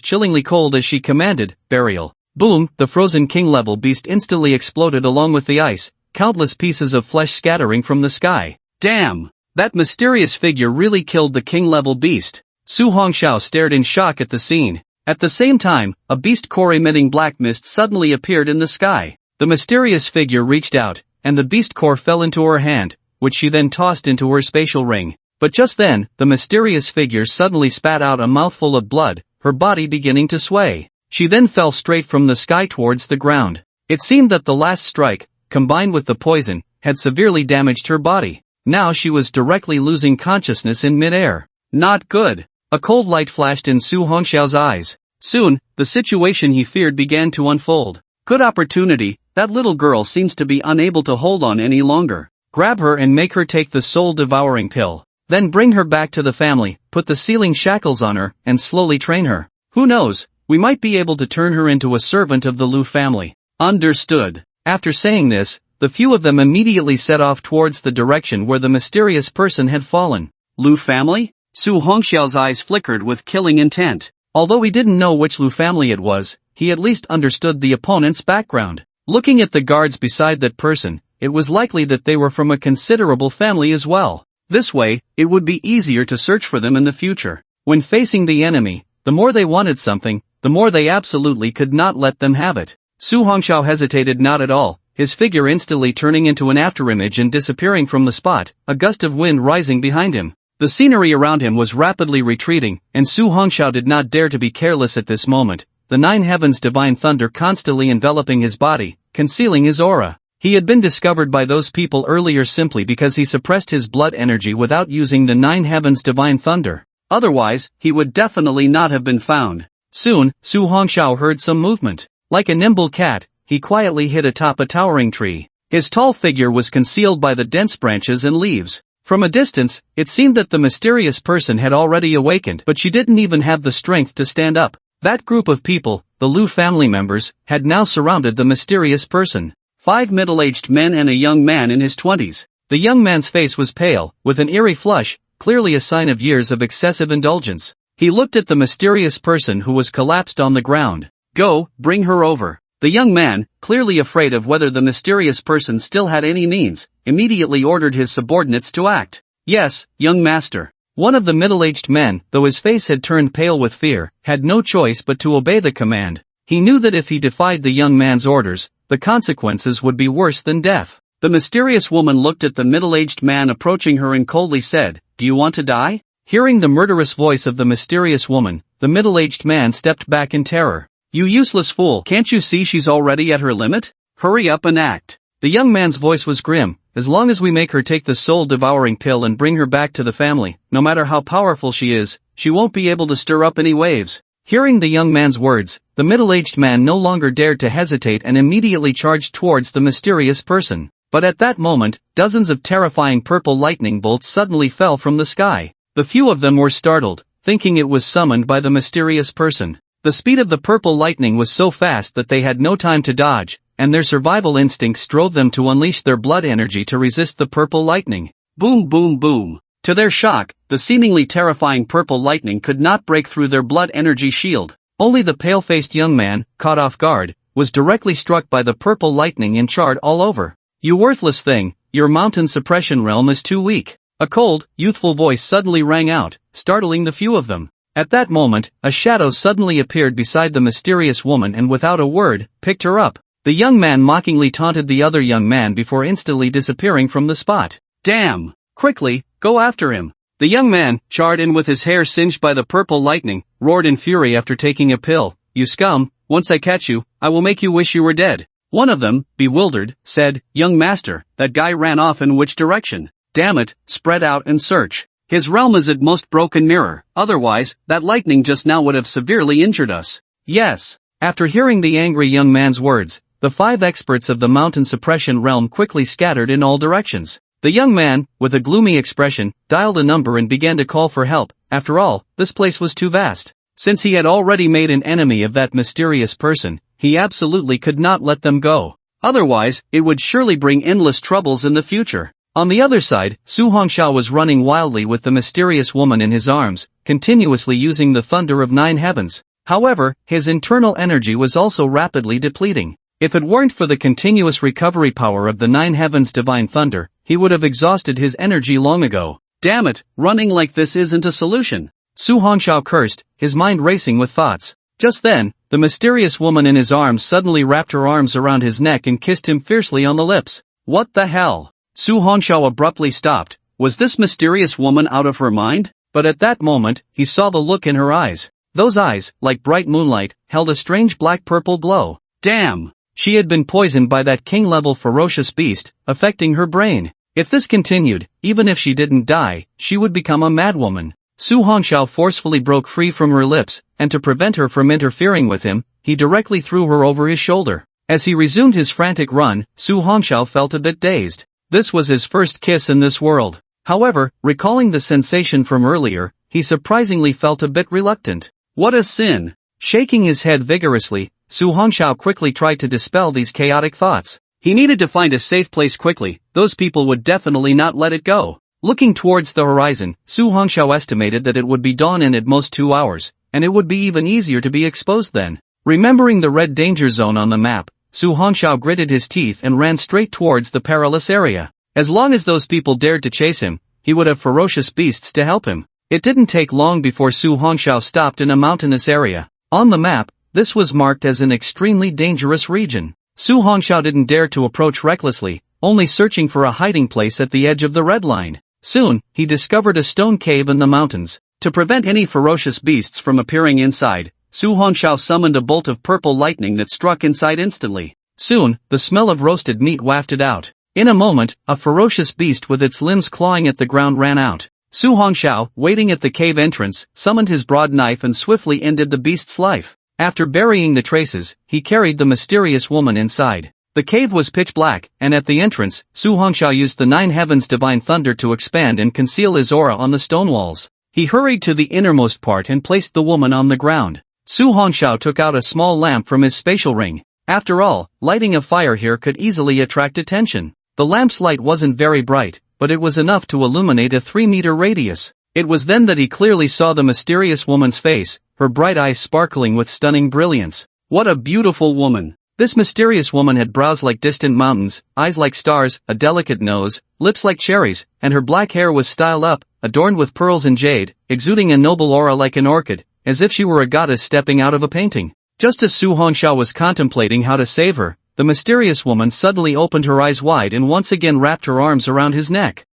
chillingly cold as she commanded, burial. Boom, the frozen king-level beast instantly exploded along with the ice, countless pieces of flesh scattering from the sky. Damn! That mysterious figure really killed the king-level beast. Su Hongxiao stared in shock at the scene. At the same time, a beast core emitting black mist suddenly appeared in the sky. The mysterious figure reached out, and the beast core fell into her hand, which she then tossed into her spatial ring. But just then, the mysterious figure suddenly spat out a mouthful of blood, her body beginning to sway. She then fell straight from the sky towards the ground. It seemed that the last strike, combined with the poison, had severely damaged her body. Now she was directly losing consciousness in mid-air. Not good. A cold light flashed in Su Hongxiao's eyes. Soon, the situation he feared began to unfold. Good opportunity, that little girl seems to be unable to hold on any longer. Grab her and make her take the soul-devouring pill. Then bring her back to the family, put the sealing shackles on her, and slowly train her. Who knows, we might be able to turn her into a servant of the Lu family. Understood. After saying this, the few of them immediately set off towards the direction where the mysterious person had fallen. Lu family? Su Hongxiao's eyes flickered with killing intent. Although he didn't know which Lu family it was, he at least understood the opponent's background. Looking at the guards beside that person, it was likely that they were from a considerable family as well. This way, it would be easier to search for them in the future. When facing the enemy, the more they wanted something, the more they absolutely could not let them have it. Su Hongxiao hesitated not at all, his figure instantly turning into an afterimage and disappearing from the spot, a gust of wind rising behind him. The scenery around him was rapidly retreating, and Su Hongxiao did not dare to be careless at this moment, the nine heavens divine thunder constantly enveloping his body, concealing his aura. He had been discovered by those people earlier simply because he suppressed his blood energy without using the nine heavens divine thunder. Otherwise, he would definitely not have been found. Soon, Su Hongxiao heard some movement. Like a nimble cat, he quietly hid atop a towering tree. His tall figure was concealed by the dense branches and leaves. From a distance, it seemed that the mysterious person had already awakened, but she didn't even have the strength to stand up. That group of people, the Lu family members, had now surrounded the mysterious person. 5 middle-aged men and a young man in his 20s. The young man's face was pale, with an eerie flush, clearly a sign of years of excessive indulgence. He looked at the mysterious person who was collapsed on the ground. "Go, bring her over." The young man, clearly afraid of whether the mysterious person still had any means, immediately ordered his subordinates to act. "Yes, young master." One of the middle-aged men, though his face had turned pale with fear, had no choice but to obey the command. He knew that if he defied the young man's orders, the consequences would be worse than death. The mysterious woman looked at the middle-aged man approaching her and coldly said, "Do you want to die?" Hearing the murderous voice of the mysterious woman, the middle-aged man stepped back in terror. "You useless fool, can't you see she's already at her limit? Hurry up and act." The young man's voice was grim. "As long as we make her take the soul-devouring pill and bring her back to the family, no matter how powerful she is, she won't be able to stir up any waves." Hearing the young man's words, the middle-aged man no longer dared to hesitate and immediately charged towards the mysterious person. But at that moment, dozens of terrifying purple lightning bolts suddenly fell from the sky. The few of them were startled, thinking it was summoned by the mysterious person. The speed of the purple lightning was so fast that they had no time to dodge, and their survival instincts drove them to unleash their blood energy to resist the purple lightning. Boom, boom, boom. To their shock, the seemingly terrifying purple lightning could not break through their blood energy shield. Only the pale-faced young man, caught off guard, was directly struck by the purple lightning and charred all over. "You worthless thing, your mountain suppression realm is too weak." A cold, youthful voice suddenly rang out, startling the few of them. At that moment, a shadow suddenly appeared beside the mysterious woman and without a word, picked her up. The young man mockingly taunted the other young man before instantly disappearing from the spot. "Damn! Quickly, go after him." The young man, charred and with his hair singed by the purple lightning, roared in fury after taking a pill. "You scum, once I catch you, I will make you wish you were dead." One of them, bewildered, said, "Young master, that guy ran off in which direction?" "Damn it, spread out and search. His realm is at most broken mirror, otherwise, that lightning just now would have severely injured us." "Yes." After hearing the angry young man's words, the 5 experts of the mountain suppression realm quickly scattered in all directions. The young man, with a gloomy expression, dialed a number and began to call for help. After all, this place was too vast. Since he had already made an enemy of that mysterious person, he absolutely could not let them go. Otherwise, it would surely bring endless troubles in the future. On the other side, Su Hongxiao was running wildly with the mysterious woman in his arms, continuously using the thunder of 9 heavens. However, his internal energy was also rapidly depleting. If it weren't for the continuous recovery power of the 9 heavens divine thunder, he would have exhausted his energy long ago. "Damn it, running like this isn't a solution." Su Hongxiao cursed, his mind racing with thoughts. Just then, the mysterious woman in his arms suddenly wrapped her arms around his neck and kissed him fiercely on the lips. "What the hell?" Su Hongxiao abruptly stopped. Was this mysterious woman out of her mind? But at that moment, he saw the look in her eyes. Those eyes, like bright moonlight, held a strange black-purple glow. Damn! She had been poisoned by that king-level ferocious beast, affecting her brain. If this continued, even if she didn't die, she would become a madwoman. Su Hongxiao forcefully broke free from her lips, and to prevent her from interfering with him, he directly threw her over his shoulder. As he resumed his frantic run, Su Hongxiao felt a bit dazed. This was his first kiss in this world. However, recalling the sensation from earlier, he surprisingly felt a bit reluctant. What a sin! Shaking his head vigorously, Su Hongxiao quickly tried to dispel these chaotic thoughts. He needed to find a safe place quickly, those people would definitely not let it go. Looking towards the horizon, Su Hongxiao estimated that it would be dawn in at most 2 hours, and it would be even easier to be exposed then. Remembering the red danger zone on the map, Su Hongxiao gritted his teeth and ran straight towards the perilous area. As long as those people dared to chase him, he would have ferocious beasts to help him. It didn't take long before Su Hongxiao stopped in a mountainous area. On the map, this was marked as an extremely dangerous region. Su Hongxiao didn't dare to approach recklessly, only searching for a hiding place at the edge of the red line. Soon, he discovered a stone cave in the mountains. To prevent any ferocious beasts from appearing inside, Su Hongxiao summoned a bolt of purple lightning that struck inside instantly. Soon, the smell of roasted meat wafted out. In a moment, a ferocious beast with its limbs clawing at the ground ran out. Su Hongxiao, waiting at the cave entrance, summoned his broad knife and swiftly ended the beast's life. After burying the traces, he carried the mysterious woman inside. The cave was pitch black, and at the entrance, Su Hongxiao used the 9 heavens divine thunder to expand and conceal his aura on the stone walls. He hurried to the innermost part and placed the woman on the ground. Su Hongxiao took out a small lamp from his spatial ring. After all, lighting a fire here could easily attract attention. The lamp's light wasn't very bright, but it was enough to illuminate a 3-meter radius. It was then that he clearly saw the mysterious woman's face, her bright eyes sparkling with stunning brilliance. What a beautiful woman! This mysterious woman had brows like distant mountains, eyes like stars, a delicate nose, lips like cherries, and her black hair was styled up, adorned with pearls and jade, exuding a noble aura like an orchid, as if she were a goddess stepping out of a painting. Just as Su Hongxiao was contemplating how to save her, the mysterious woman suddenly opened her eyes wide and once again wrapped her arms around his neck.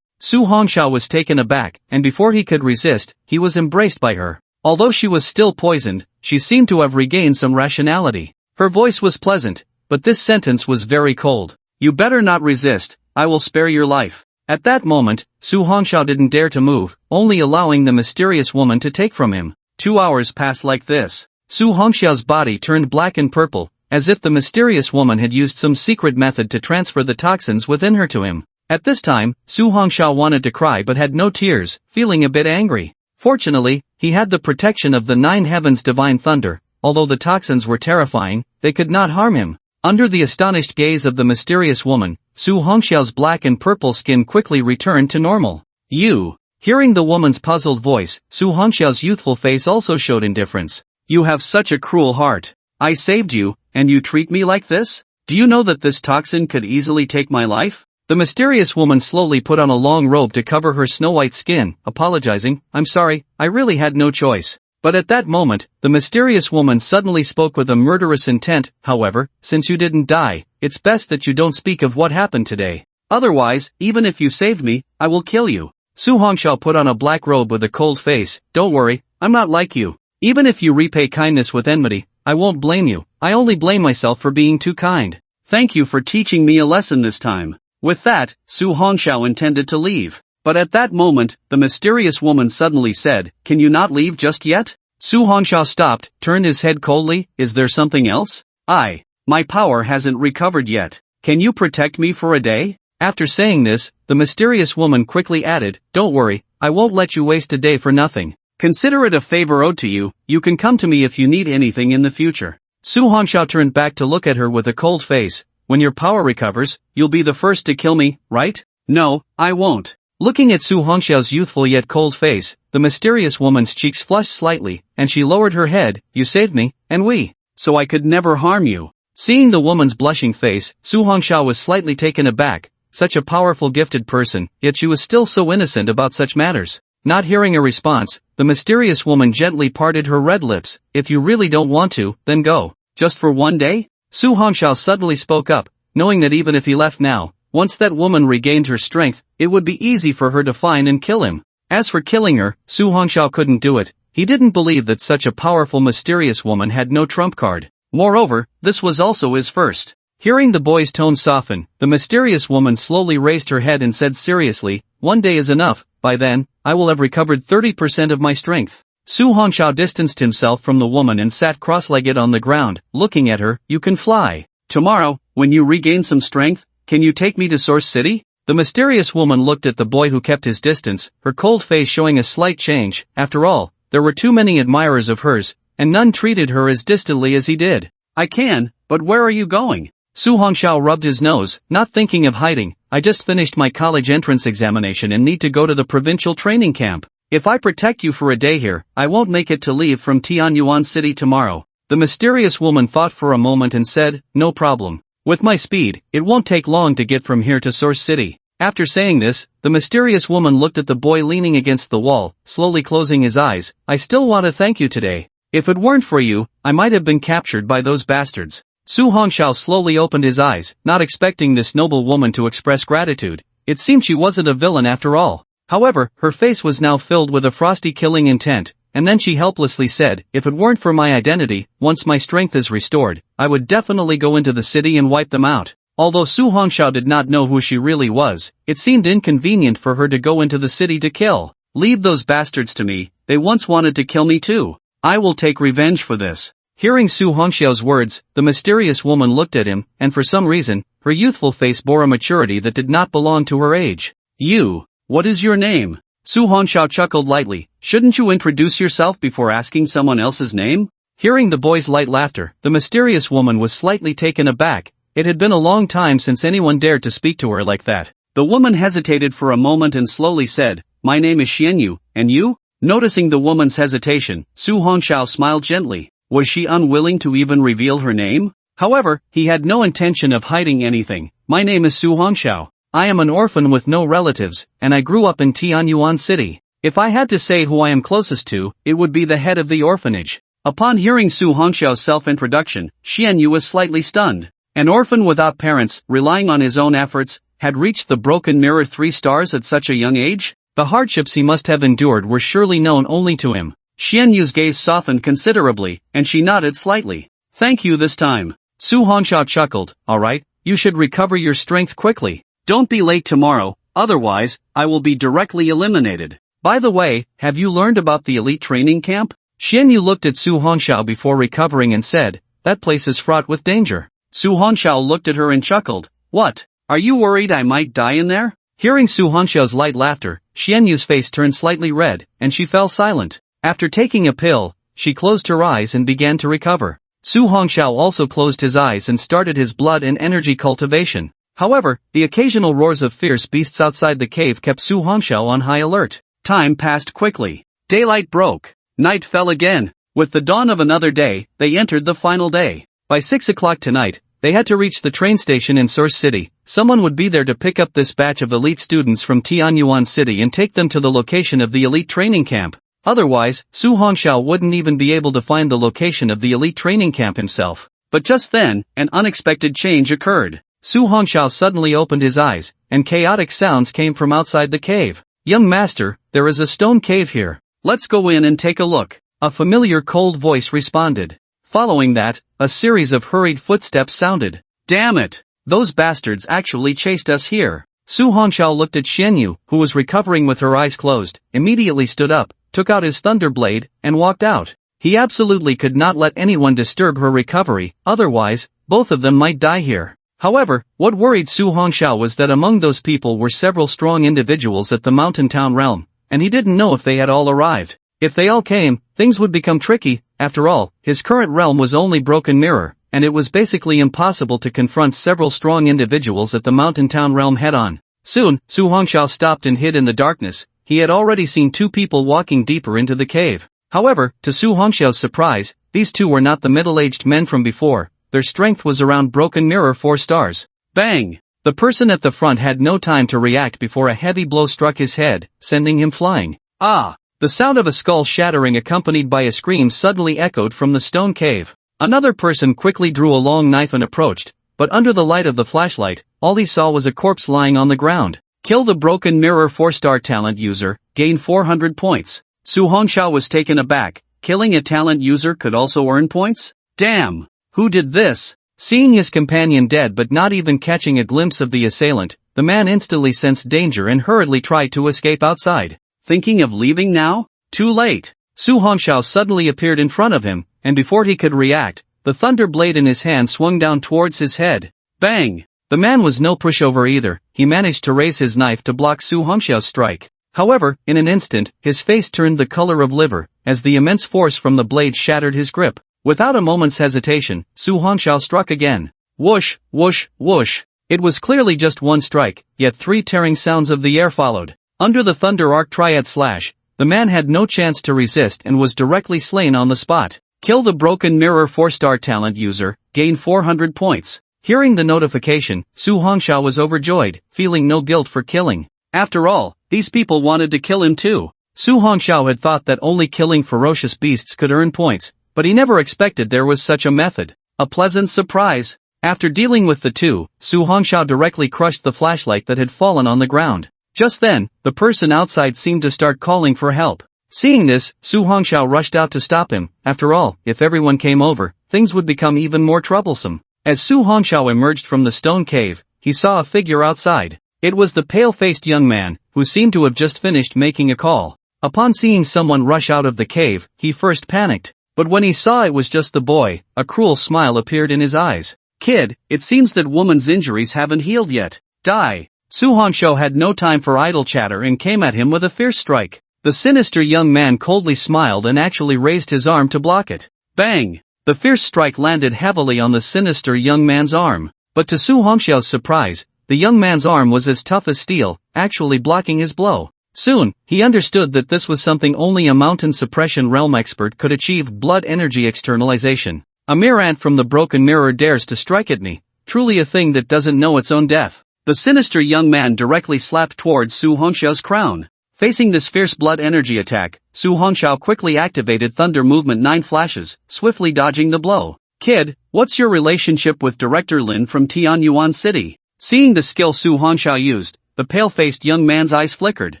Su Hongxiao was taken aback, and before he could resist, he was embraced by her. Although she was still poisoned, she seemed to have regained some rationality. Her voice was pleasant, but this sentence was very cold. You better not resist, I will spare your life. At that moment, Su Hongxiao didn't dare to move, only allowing the mysterious woman to take from him. 2 hours passed like this. Su Hongxiao's body turned black and purple, as if the mysterious woman had used some secret method to transfer the toxins within her to him. At this time, Su Hongxiao wanted to cry but had no tears, feeling a bit angry. Fortunately, he had the protection of the 9 heavens divine thunder. Although the toxins were terrifying, they could not harm him. Under the astonished gaze of the mysterious woman, Su Hongxiao's black and purple skin quickly returned to normal. You. Hearing the woman's puzzled voice, Su Hongxiao's youthful face also showed indifference. You have such a cruel heart. I saved you, and you treat me like this? Do you know that this toxin could easily take my life? The mysterious woman slowly put on a long robe to cover her snow-white skin, apologizing, I'm sorry, I really had no choice. But at that moment, the mysterious woman suddenly spoke with a murderous intent. However, since you didn't die, it's best that you don't speak of what happened today. Otherwise, even if you saved me, I will kill you. Su Hongxiao put on a black robe with a cold face. Don't worry, I'm not like you. Even if you repay kindness with enmity, I won't blame you. I only blame myself for being too kind. Thank you for teaching me a lesson this time. With that, Su Hongxiao intended to leave. But at that moment, the mysterious woman suddenly said, Can you not leave just yet? Su Hongxiao stopped, turned his head coldly. Is there something else? My power hasn't recovered yet. Can you protect me for a day? After saying this, the mysterious woman quickly added, Don't worry, I won't let you waste a day for nothing. Consider it a favor owed to you. You can come to me if you need anything in the future. Su Hongxiao turned back to look at her with a cold face. When your power recovers, you'll be the first to kill me, right? No, I won't. Looking at Su Hongxiao's youthful yet cold face, the mysterious woman's cheeks flushed slightly, and she lowered her head. You saved me, and so I could never harm you. Seeing the woman's blushing face, Su Hongxiao was slightly taken aback. Such a powerful gifted person, yet she was still so innocent about such matters. Not hearing a response, the mysterious woman gently parted her red lips. If you really don't want to, then go. Just for one day? Su Hongxiao suddenly spoke up, knowing that even if he left now, once that woman regained her strength, it would be easy for her to find and kill him. As for killing her, Su Hongxiao couldn't do it. He didn't believe that such a powerful mysterious woman had no trump card. Moreover, this was also his first. Hearing the boy's tone soften, the mysterious woman slowly raised her head and said seriously, One day is enough. By then, I will have recovered 30% of my strength. Su Hongxiao distanced himself from the woman and sat cross-legged on the ground, looking at her. You can fly. Tomorrow, when you regain some strength, can you take me to Source City? The mysterious woman looked at the boy who kept his distance, her cold face showing a slight change. After all, there were too many admirers of hers, and none treated her as distantly as he did. I can, but where are you going? Su Hongxiao rubbed his nose, not thinking of hiding. I just finished my college entrance examination and need to go to the provincial training camp. If I protect you for a day here, I won't make it to leave from Tianyuan City tomorrow. The mysterious woman thought for a moment and said, No problem. With my speed, it won't take long to get from here to Source City. After saying this, the mysterious woman looked at the boy leaning against the wall, slowly closing his eyes. I still want to thank you today. If it weren't for you, I might have been captured by those bastards. Su Hongxiao slowly opened his eyes, not expecting this noble woman to express gratitude. It seemed she wasn't a villain after all. However, her face was now filled with a frosty killing intent, and then she helplessly said, If it weren't for my identity, once my strength is restored, I would definitely go into the city and wipe them out. Although Su Hongxiao did not know who she really was, it seemed inconvenient for her to go into the city to kill. Leave those bastards to me, they once wanted to kill me too. I will take revenge for this. Hearing Su Hongxiao's words, the mysterious woman looked at him, and for some reason, her youthful face bore a maturity that did not belong to her age. You, what is your name? Su Hongxiao chuckled lightly. Shouldn't you introduce yourself before asking someone else's name? Hearing the boy's light laughter, the mysterious woman was slightly taken aback. It had been a long time since anyone dared to speak to her like that. The woman hesitated for a moment and slowly said, "My name is Xianyu, and you?" Noticing the woman's hesitation, Su Hongxiao smiled gently. Was she unwilling to even reveal her name? However, he had no intention of hiding anything. My name is Su Hongxiao. I am an orphan with no relatives, and I grew up in Tianyuan City. If I had to say who I am closest to, it would be the head of the orphanage. Upon hearing Su Hongxiao's self-introduction, Xianyu was slightly stunned. An orphan without parents, relying on his own efforts, had reached the broken mirror 3 stars at such a young age? The hardships he must have endured were surely known only to him. Xianyu's gaze softened considerably, and she nodded slightly. Thank you this time. Su Hongxiao chuckled. Alright, you should recover your strength quickly. Don't be late tomorrow, otherwise, I will be directly eliminated. By the way, have you learned about the elite training camp? Xianyu looked at Su Hongxiao before recovering and said, that place is fraught with danger. Su Hongxiao looked at her and chuckled. What? Are you worried I might die in there? Hearing Su Hongxiao's light laughter, Xianyu's face turned slightly red, and she fell silent. After taking a pill, she closed her eyes and began to recover. Su Hongxiao also closed his eyes and started his blood and energy cultivation. However, the occasional roars of fierce beasts outside the cave kept Su Hongxiao on high alert. Time passed quickly. Daylight broke. Night fell again. With the dawn of another day, they entered the final day. By 6 o'clock tonight, they had to reach the train station in Source City. Someone would be there to pick up this batch of elite students from Tianyuan City and take them to the location of the elite training camp. Otherwise, Su Hongxiao wouldn't even be able to find the location of the elite training camp himself. But just then, an unexpected change occurred. Su Hongxiao suddenly opened his eyes, and chaotic sounds came from outside the cave. Young master, there is a stone cave here. Let's go in and take a look. A familiar cold voice responded. Following that, a series of hurried footsteps sounded. Damn it! Those bastards actually chased us here. Su Hongxiao looked at Xianyu, who was recovering with her eyes closed, immediately stood up, took out his thunder blade, and walked out. He absolutely could not let anyone disturb her recovery, otherwise, both of them might die here. However, what worried Su Hongxiao was that among those people were several strong individuals at the mountain town realm, and he didn't know if they had all arrived. If they all came, things would become tricky. After all, his current realm was only Broken Mirror, and it was basically impossible to confront several strong individuals at the mountain town realm head-on. Soon, Su Hongxiao stopped and hid in the darkness. He had already seen 2 people walking deeper into the cave. However, to Su Hongxiao's surprise, these 2 were not the middle-aged men from before. Their strength was around Broken Mirror 4 stars. Bang! The person at the front had no time to react before a heavy blow struck his head, sending him flying. Ah! The sound of a skull shattering accompanied by a scream suddenly echoed from the stone cave. Another person quickly drew a long knife and approached, but under the light of the flashlight, all he saw was a corpse lying on the ground. Kill the Broken Mirror 4-star talent user, gain 400 points. Su Hongxiao was taken aback. Killing a talent user could also earn points? Damn! Who did this? Seeing his companion dead but not even catching a glimpse of the assailant, the man instantly sensed danger and hurriedly tried to escape outside. Thinking of leaving now? Too late. Su Hongxiao suddenly appeared in front of him, and before he could react, the thunder blade in his hand swung down towards his head. Bang! The man was no pushover either. He managed to raise his knife to block Su Hongxiao's strike. However, in an instant, his face turned the color of liver, as the immense force from the blade shattered his grip. Without a moment's hesitation, Su Hongxiao struck again. Whoosh, whoosh, whoosh. It was clearly just one strike, yet 3 tearing sounds of the air followed. Under the Thunder Arc Triad Slash, the man had no chance to resist and was directly slain on the spot. Kill the Broken Mirror 4-star talent user, gain 400 points. Hearing the notification, Su Hongxiao was overjoyed, feeling no guilt for killing. After all, these people wanted to kill him too. Su Hongxiao had thought that only killing ferocious beasts could earn points, but he never expected there was such a method. A pleasant surprise. After dealing with the 2, Su Hongxiao directly crushed the flashlight that had fallen on the ground. Just then, the person outside seemed to start calling for help. Seeing this, Su Hongxiao rushed out to stop him. After all, if everyone came over, things would become even more troublesome. As Su Hongxiao emerged from the stone cave, he saw a figure outside. It was the pale-faced young man, who seemed to have just finished making a call. Upon seeing someone rush out of the cave, he first panicked. But when he saw it was just the boy, a cruel smile appeared in his eyes. Kid, it seems that woman's injuries haven't healed yet. Die. Su Hongxiao had no time for idle chatter and came at him with a fierce strike. The sinister young man coldly smiled and actually raised his arm to block it. Bang! The fierce strike landed heavily on the sinister young man's arm. But to Su Hongxiao's surprise, the young man's arm was as tough as steel, actually blocking his blow. Soon, he understood that this was something only a mountain suppression realm expert could achieve: blood energy externalization. A mere ant from the broken mirror dares to strike at me, truly a thing that doesn't know its own death. The sinister young man directly slapped towards Su Hongxiao's crown. Facing this fierce blood energy attack, Su Hongxiao quickly activated Thunder Movement 9 flashes, swiftly dodging the blow. Kid, what's your relationship with Director Lin from Tianyuan City? Seeing the skill Su Hongxiao used, the pale-faced young man's eyes flickered.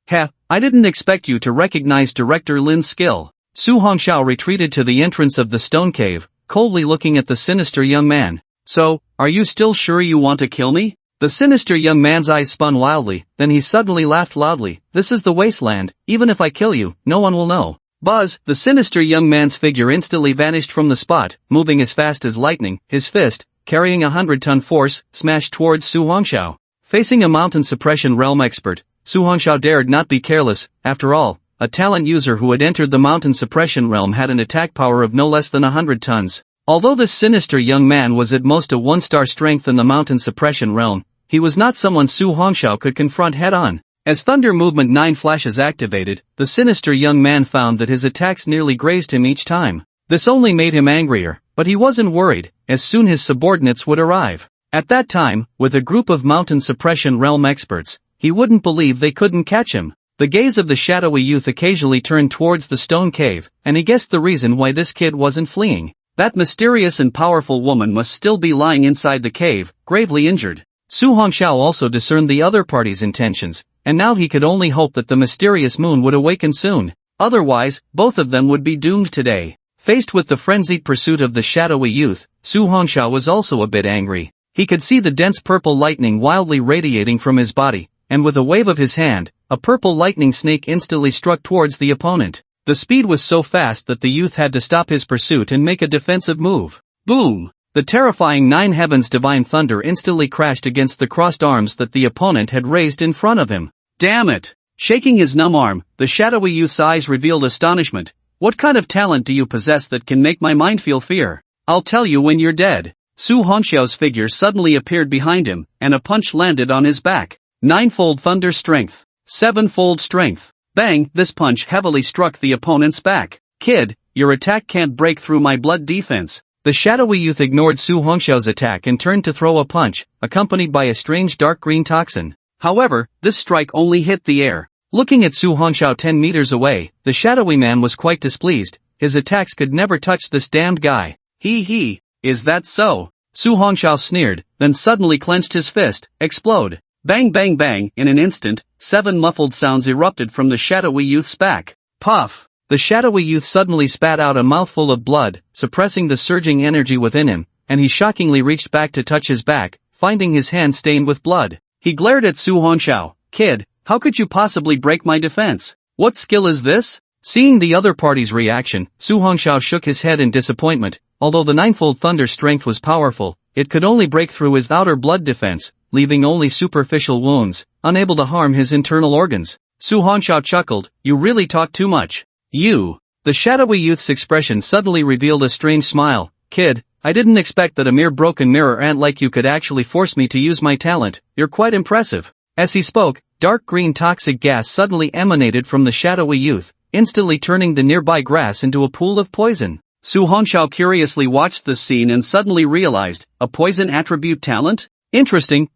Heh, I didn't expect you to recognize Director Lin's skill. Su Hongxiao retreated to the entrance of the stone cave, coldly looking at the sinister young man. So, are you still sure you want to kill me? The sinister young man's eyes spun wildly, then he suddenly laughed loudly. This is the wasteland, even if I kill you, no one will know. Buzz, the sinister young man's figure instantly vanished from the spot, moving as fast as lightning. His fist, carrying 100-ton force, smashed towards Su Hongxiao. Facing a mountain suppression realm expert, Su Hongxiao dared not be careless. After all, a talent user who had entered the mountain suppression realm had an attack power of no less than 100 tons. Although this sinister young man was at most a 1-star strength in the mountain suppression realm, he was not someone Su Hongxiao could confront head-on. As Thunder Movement 9 flashes activated, the sinister young man found that his attacks nearly grazed him each time. This only made him angrier, but he wasn't worried, as soon his subordinates would arrive. At that time, with a group of mountain suppression realm experts, he wouldn't believe they couldn't catch him. The gaze of the shadowy youth occasionally turned towards the stone cave, and he guessed the reason why this kid wasn't fleeing. That mysterious and powerful woman must still be lying inside the cave, gravely injured. Su Hongxiao also discerned the other party's intentions, and now he could only hope that the mysterious moon would awaken soon. Otherwise, both of them would be doomed today. Faced with the frenzied pursuit of the shadowy youth, Su Hongxiao was also a bit angry. He could see the dense purple lightning wildly radiating from his body, and with a wave of his hand, a purple lightning snake instantly struck towards the opponent. The speed was so fast that the youth had to stop his pursuit and make a defensive move. Boom! The terrifying 9 heavens divine thunder instantly crashed against the crossed arms that the opponent had raised in front of him. Damn it! Shaking his numb arm, the shadowy youth's eyes revealed astonishment. What kind of talent do you possess that can make my mind feel fear? I'll tell you when you're dead. Su Hongxiao's figure suddenly appeared behind him, and a punch landed on his back. 9-fold thunder strength. 7-fold strength. Bang! This punch heavily struck the opponent's back. Kid, your attack can't break through my blood defense. The shadowy youth ignored Su Hongxiao's attack and turned to throw a punch, accompanied by a strange dark green toxin. However, this strike only hit the air. Looking at Su Hongxiao 10 meters away, the shadowy man was quite displeased. His attacks could never touch this damned guy. He, is that so? Su Hongxiao sneered, then suddenly clenched his fist. Explode. Bang bang bang, in an instant, 7 muffled sounds erupted from the shadowy youth's back. Puff! The shadowy youth suddenly spat out a mouthful of blood, suppressing the surging energy within him, and he shockingly reached back to touch his back, finding his hand stained with blood. He glared at Su Hongxiao. Kid, how could you possibly break my defense? What skill is this? Seeing the other party's reaction, Su Hongxiao shook his head in disappointment. Although the 9-fold thunder strength was powerful, it could only break through his outer blood defense, leaving only superficial wounds, unable to harm his internal organs. Su Hongxiao chuckled, you really talk too much. You. The shadowy youth's expression suddenly revealed a strange smile. Kid, I didn't expect that a mere broken mirror ant like you could actually force me to use my talent. You're quite impressive. As he spoke, dark green toxic gas suddenly emanated from the shadowy youth, instantly turning the nearby grass into a pool of poison. Su Hongxiao curiously watched the scene and suddenly realized, a poison attribute talent? Interesting,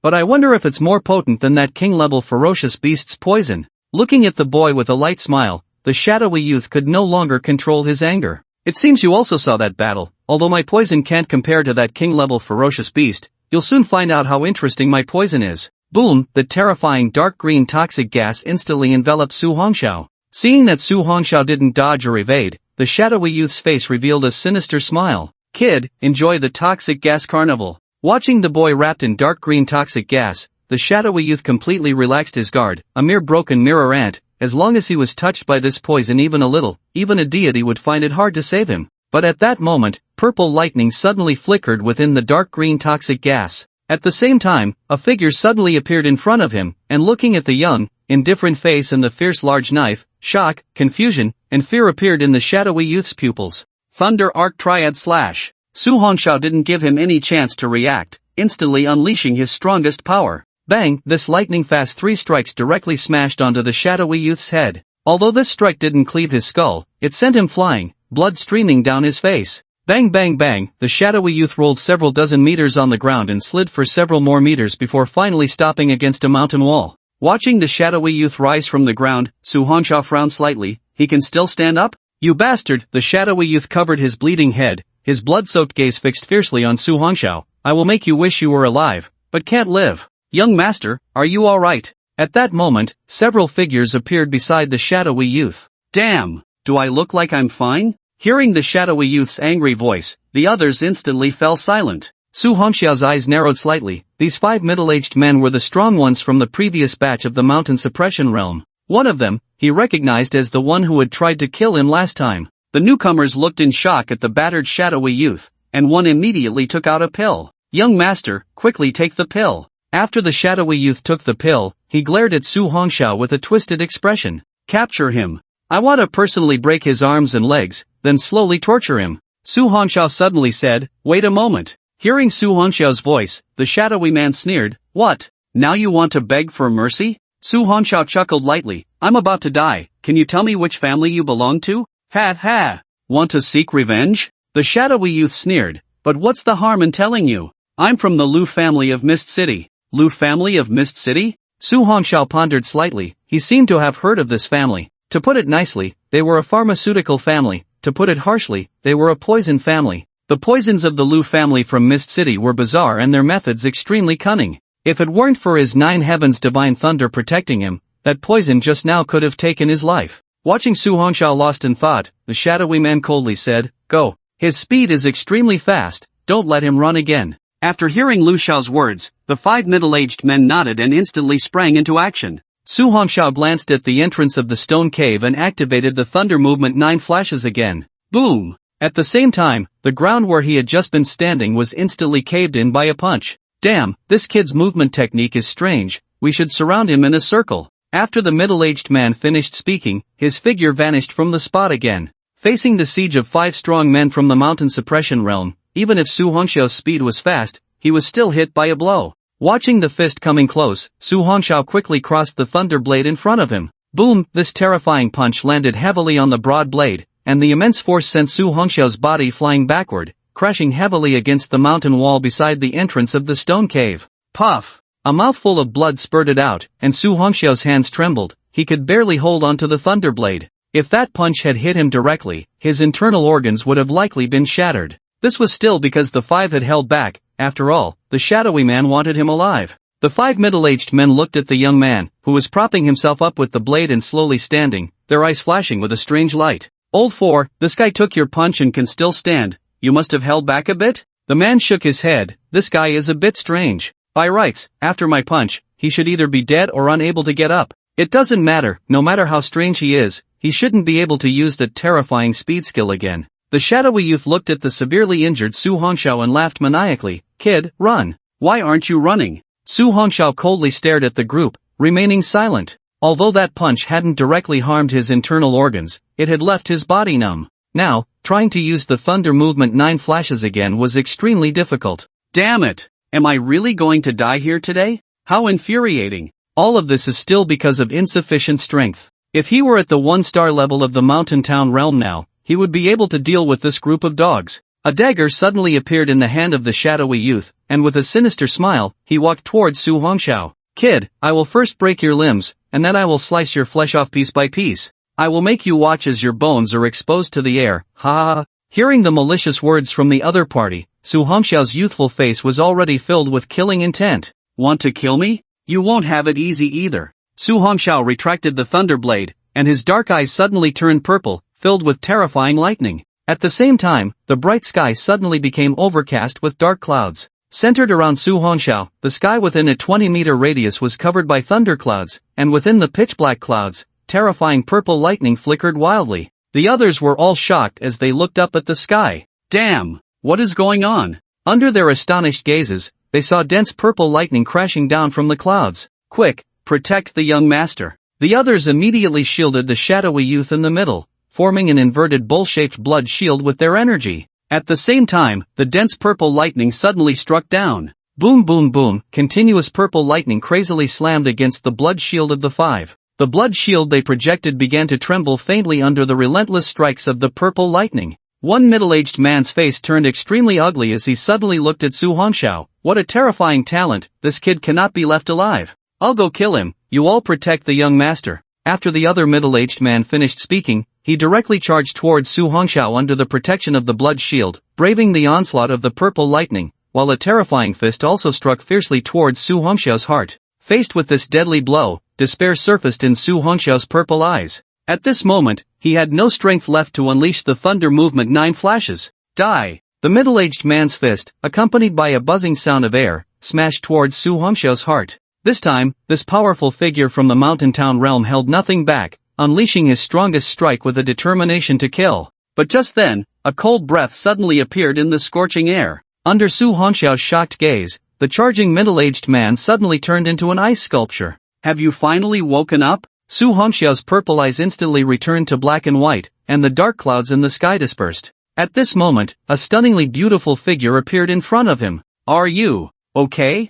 but I wonder if it's more potent than that king-level ferocious beast's poison. Looking at the boy with a light smile, the shadowy youth could no longer control his anger. It seems you also saw that battle. Although my poison can't compare to that king-level ferocious beast, you'll soon find out how interesting my poison is. Boom! The terrifying dark green toxic gas instantly enveloped Su Hongxiao. Seeing that Su Hongxiao didn't dodge or evade, the shadowy youth's face revealed a sinister smile. Kid, enjoy the toxic gas carnival. Watching the boy wrapped in dark green toxic gas, the shadowy youth completely relaxed his guard. A mere broken mirror ant, as long as he was touched by this poison even a little, even a deity would find it hard to save him. But at that moment, purple lightning suddenly flickered within the dark green toxic gas. At the same time, a figure suddenly appeared in front of him, and looking at the young, indifferent face and the fierce large knife, shock, confusion, and fear appeared in the shadowy youth's pupils. Thunder Arc Triad Slash. Su Hongxiao didn't give him any chance to react, instantly unleashing his strongest power. Bang! This lightning-fast 3 strikes directly smashed onto the shadowy youth's head. Although this strike didn't cleave his skull, it sent him flying, blood streaming down his face. Bang bang bang, the shadowy youth rolled several dozen meters on the ground and slid for several more meters before finally stopping against a mountain wall. Watching the shadowy youth rise from the ground, Su Hongxiao frowned slightly. He can still stand up? You bastard! The shadowy youth covered his bleeding head, his blood-soaked gaze fixed fiercely on Su Hongxiao. I will make you wish you were alive, but can't live. Young master, are you alright? At that moment, several figures appeared beside the shadowy youth. Damn! Do I look like I'm fine? Hearing the shadowy youth's angry voice, the others instantly fell silent. Su Hongxiao's eyes narrowed slightly. These 5 middle-aged men were the strong ones from the previous batch of the mountain suppression realm. One of them, he recognized as the one who had tried to kill him last time. The newcomers looked in shock at the battered shadowy youth, and one immediately took out a pill. Young master, quickly take the pill. After the shadowy youth took the pill, he glared at Su Hongxiao with a twisted expression. Capture him. I want to personally break his arms and legs, then slowly torture him. Su Hongxiao suddenly said, wait a moment. Hearing Su Hongxiao's voice, the shadowy man sneered, what? Now you want to beg for mercy? Su Hongxiao chuckled lightly, I'm about to die, can you tell me which family you belong to? Ha ha! Want to seek revenge? The shadowy youth sneered, but what's the harm in telling you? I'm from the Lu family of Mist City. Lu family of Mist City? Su Hongxiao pondered slightly. He seemed to have heard of this family. To put it nicely, they were a pharmaceutical family. To put it harshly, they were a poison family. The poisons of the Lu family from Mist City were bizarre and their methods extremely cunning. If it weren't for his 9 heavens divine thunder protecting him, that poison just now could have taken his life. Watching Su Hongxiao lost in thought, the shadowy man coldly said, go. His speed is extremely fast, don't let him run again. After hearing Lu Xiao's words, the 5 middle-aged men nodded and instantly sprang into action. Su Hongxiao glanced at the entrance of the stone cave and activated the thunder movement 9 flashes again. Boom! At the same time, the ground where he had just been standing was instantly caved in by a punch. Damn, this kid's movement technique is strange, we should surround him in a circle. After the middle-aged man finished speaking, his figure vanished from the spot again. Facing the siege of 5 strong men from the mountain suppression realm, even if Su Hongxiao's speed was fast, he was still hit by a blow. Watching the fist coming close, Su Hongxiao quickly crossed the thunder blade in front of him. Boom! This terrifying punch landed heavily on the broad blade, and the immense force sent Su Hongxiao's body flying backward, crashing heavily against the mountain wall beside the entrance of the stone cave. Puff! A mouthful of blood spurted out, and Su Hongxiao's hands trembled. He could barely hold onto the thunder blade. If that punch had hit him directly, his internal organs would have likely been shattered. This was still because the 5 had held back. After all, the shadowy man wanted him alive. The 5 middle-aged men looked at the young man, who was propping himself up with the blade and slowly standing, their eyes flashing with a strange light. Old 4, this guy took your punch and can still stand. You must have held back a bit? The man shook his head. This guy is a bit strange. By rights, after my punch, he should either be dead or unable to get up. It doesn't matter, no matter how strange he is, he shouldn't be able to use that terrifying speed skill again. The shadowy youth looked at the severely injured Su Hongxiao and laughed maniacally. Kid, run. Why aren't you running? Su Hongxiao coldly stared at the group, remaining silent. Although that punch hadn't directly harmed his internal organs, it had left his body numb. Now, trying to use the thunder movement 9 flashes again was extremely difficult. Damn it! Am I really going to die here today? How infuriating. All of this is still because of insufficient strength. If he were at the 1-star level of the mountain town realm now, he would be able to deal with this group of dogs. A dagger suddenly appeared in the hand of the shadowy youth, and with a sinister smile, he walked towards Su Hongxiao. Kid, I will first break your limbs, and then I will slice your flesh off piece by piece. I will make you watch as your bones are exposed to the air. Ha ha ha. Hearing the malicious words from the other party, Su Hongxiao's youthful face was already filled with killing intent. Want to kill me? You won't have it easy either. Su Hongxiao retracted the thunder blade, and his dark eyes suddenly turned purple, filled with terrifying lightning. At the same time, the bright sky suddenly became overcast with dark clouds. Centered around Su Hongxiao, the sky within a 20-meter radius was covered by thunderclouds, and within the pitch-black clouds, terrifying purple lightning flickered wildly. The others were all shocked as they looked up at the sky. Damn! What is going on? Under their astonished gazes, they saw dense purple lightning crashing down from the clouds. Quick, protect the young master. The others immediately shielded the shadowy youth in the middle, forming an inverted bowl-shaped blood shield with their energy. At the same time, the dense purple lightning suddenly struck down. Boom boom boom, continuous purple lightning crazily slammed against the blood shield of the five. The blood shield they projected began to tremble faintly under the relentless strikes of the purple lightning. One middle-aged man's face turned extremely ugly as he suddenly looked at Su Hongxiao. What a terrifying talent, this kid cannot be left alive. I'll go kill him, you all protect the young master. After the other middle-aged man finished speaking, he directly charged towards Su Hongxiao under the protection of the blood shield, braving the onslaught of the purple lightning, while a terrifying fist also struck fiercely towards Su Hongxiao's heart. Faced with this deadly blow, despair surfaced in Su Hongxiao's purple eyes. At this moment, he had no strength left to unleash the thunder movement 9 flashes. Die! The middle-aged man's fist, accompanied by a buzzing sound of air, smashed towards Su Hongxiao's heart. This time, this powerful figure from the mountain town realm held nothing back, unleashing his strongest strike with a determination to kill. But just then, a cold breath suddenly appeared in the scorching air. Under Su Hongxiao's shocked gaze, the charging middle-aged man suddenly turned into an ice sculpture. Have you finally woken up? Su Hongxiao's purple eyes instantly returned to black and white, and the dark clouds in the sky dispersed. At this moment, a stunningly beautiful figure appeared in front of him. Are you okay?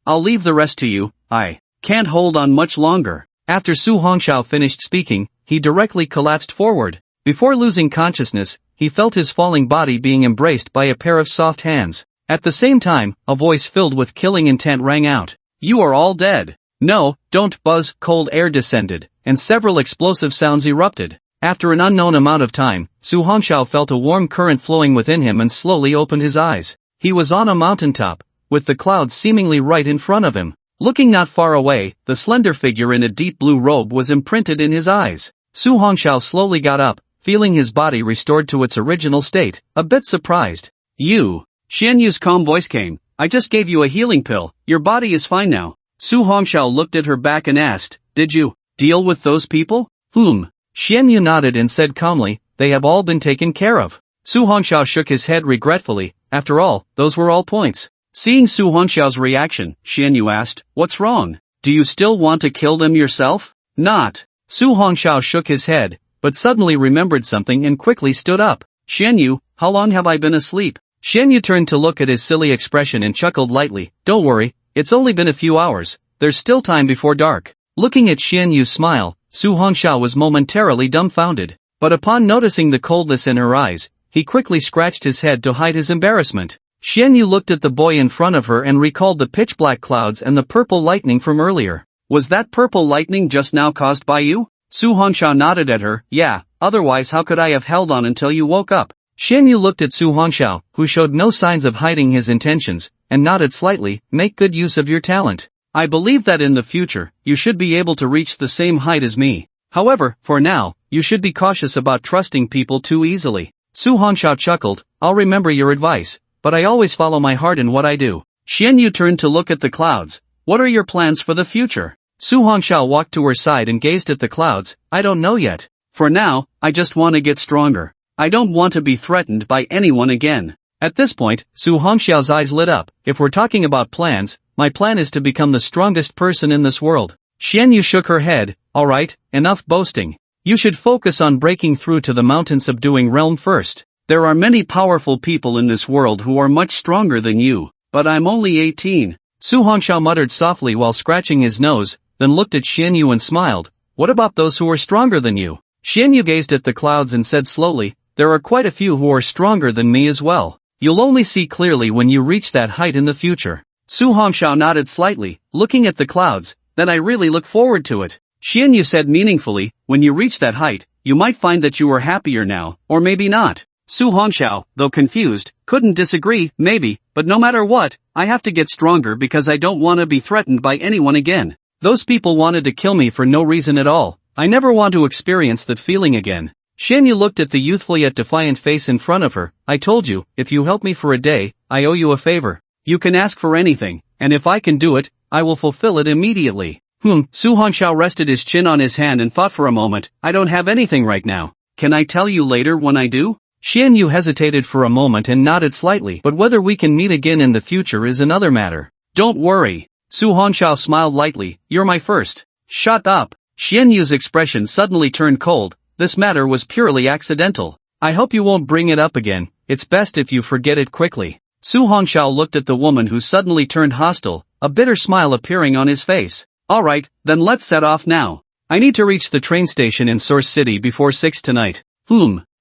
I'll leave the rest to you, I can't hold on much longer. After Su Hongxiao finished speaking, he directly collapsed forward. Before losing consciousness, he felt his falling body being embraced by a pair of soft hands. At the same time, a voice filled with killing intent rang out. You are all dead. No, don't buzz. Cold air descended, and several explosive sounds erupted. After an unknown amount of time, Su Hongxiao felt a warm current flowing within him and slowly opened his eyes. He was on a mountaintop, with the clouds seemingly right in front of him. Looking not far away, the slender figure in a deep blue robe was imprinted in his eyes. Su Hongxiao slowly got up, feeling his body restored to its original state, a bit surprised. You. Xian Yu's calm voice came. I just gave you a healing pill, your body is fine now. Su Hongxiao looked at her back and asked, did you deal with those people? Xian Yu nodded and said calmly, they have all been taken care of. Su Hongxiao shook his head regretfully. After all, those were all points. Seeing Su Hongxiao's reaction, Xian Yu asked, what's wrong? Do you still want to kill them yourself? Not. Su Hongxiao shook his head, but suddenly remembered something and quickly stood up. Xian Yu, how long have I been asleep? Xian Yu turned to look at his silly expression and chuckled lightly. Don't worry, it's only been a few hours, there's still time before dark. Looking at Xian Yu's smile, Su Hongxiao was momentarily dumbfounded. But upon noticing the coldness in her eyes, he quickly scratched his head to hide his embarrassment. Xian Yu looked at the boy in front of her and recalled the pitch-black clouds and the purple lightning from earlier. Was that purple lightning just now caused by you? Su Hongxiao nodded at her. Yeah, otherwise how could I have held on until you woke up? Xian Yu looked at Su Hongxiao, who showed no signs of hiding his intentions, and nodded slightly. Make good use of your talent. I believe that in the future, you should be able to reach the same height as me. However, for now, you should be cautious about trusting people too easily. Su Hongxiao chuckled. I'll remember your advice, but I always follow my heart in what I do. Xian Yu turned to look at the clouds. What are your plans for the future? Su Hongxiao walked to her side and gazed at the clouds. I don't know yet. For now, I just want to get stronger. I don't want to be threatened by anyone again. At this point, Su Hongxiao's eyes lit up. If we're talking about plans, my plan is to become the strongest person in this world. Xian Yu shook her head. Alright, enough boasting. You should focus on breaking through to the mountain-subduing realm first. There are many powerful people in this world who are much stronger than you, but I'm only 18. Su Hongxiao muttered softly while scratching his nose, then looked at Xian Yu and smiled. What about those who are stronger than you? Xian Yu gazed at the clouds and said slowly, there are quite a few who are stronger than me as well. You'll only see clearly when you reach that height in the future. Su Hongxiao nodded slightly, looking at the clouds. Then I really look forward to it. Xian Yu said meaningfully, when you reach that height, you might find that you are happier now, or maybe not. Su Hongxiao, though confused, couldn't disagree. Maybe, but no matter what, I have to get stronger because I don't want to be threatened by anyone again. Those people wanted to kill me for no reason at all. I never want to experience that feeling again. Xian Yu looked at the youthful yet defiant face in front of her. I told you, if you help me for a day, I owe you a favor. You can ask for anything, and if I can do it, I will fulfill it immediately. Su Hongxiao rested his chin on his hand and thought for a moment. I don't have anything right now. Can I tell you later when I do? Xian Yu hesitated for a moment and nodded slightly, but whether we can meet again in the future is another matter. Don't worry. Su Hongxiao smiled lightly. You're my first. Shut up. Xian Yu's expression suddenly turned cold. This matter was purely accidental. I hope you won't bring it up again. It's best if you forget it quickly. Su Hongxiao looked at the woman who suddenly turned hostile, a bitter smile appearing on his face. Alright, then let's set off now. I need to reach the train station in Source City before 6 tonight.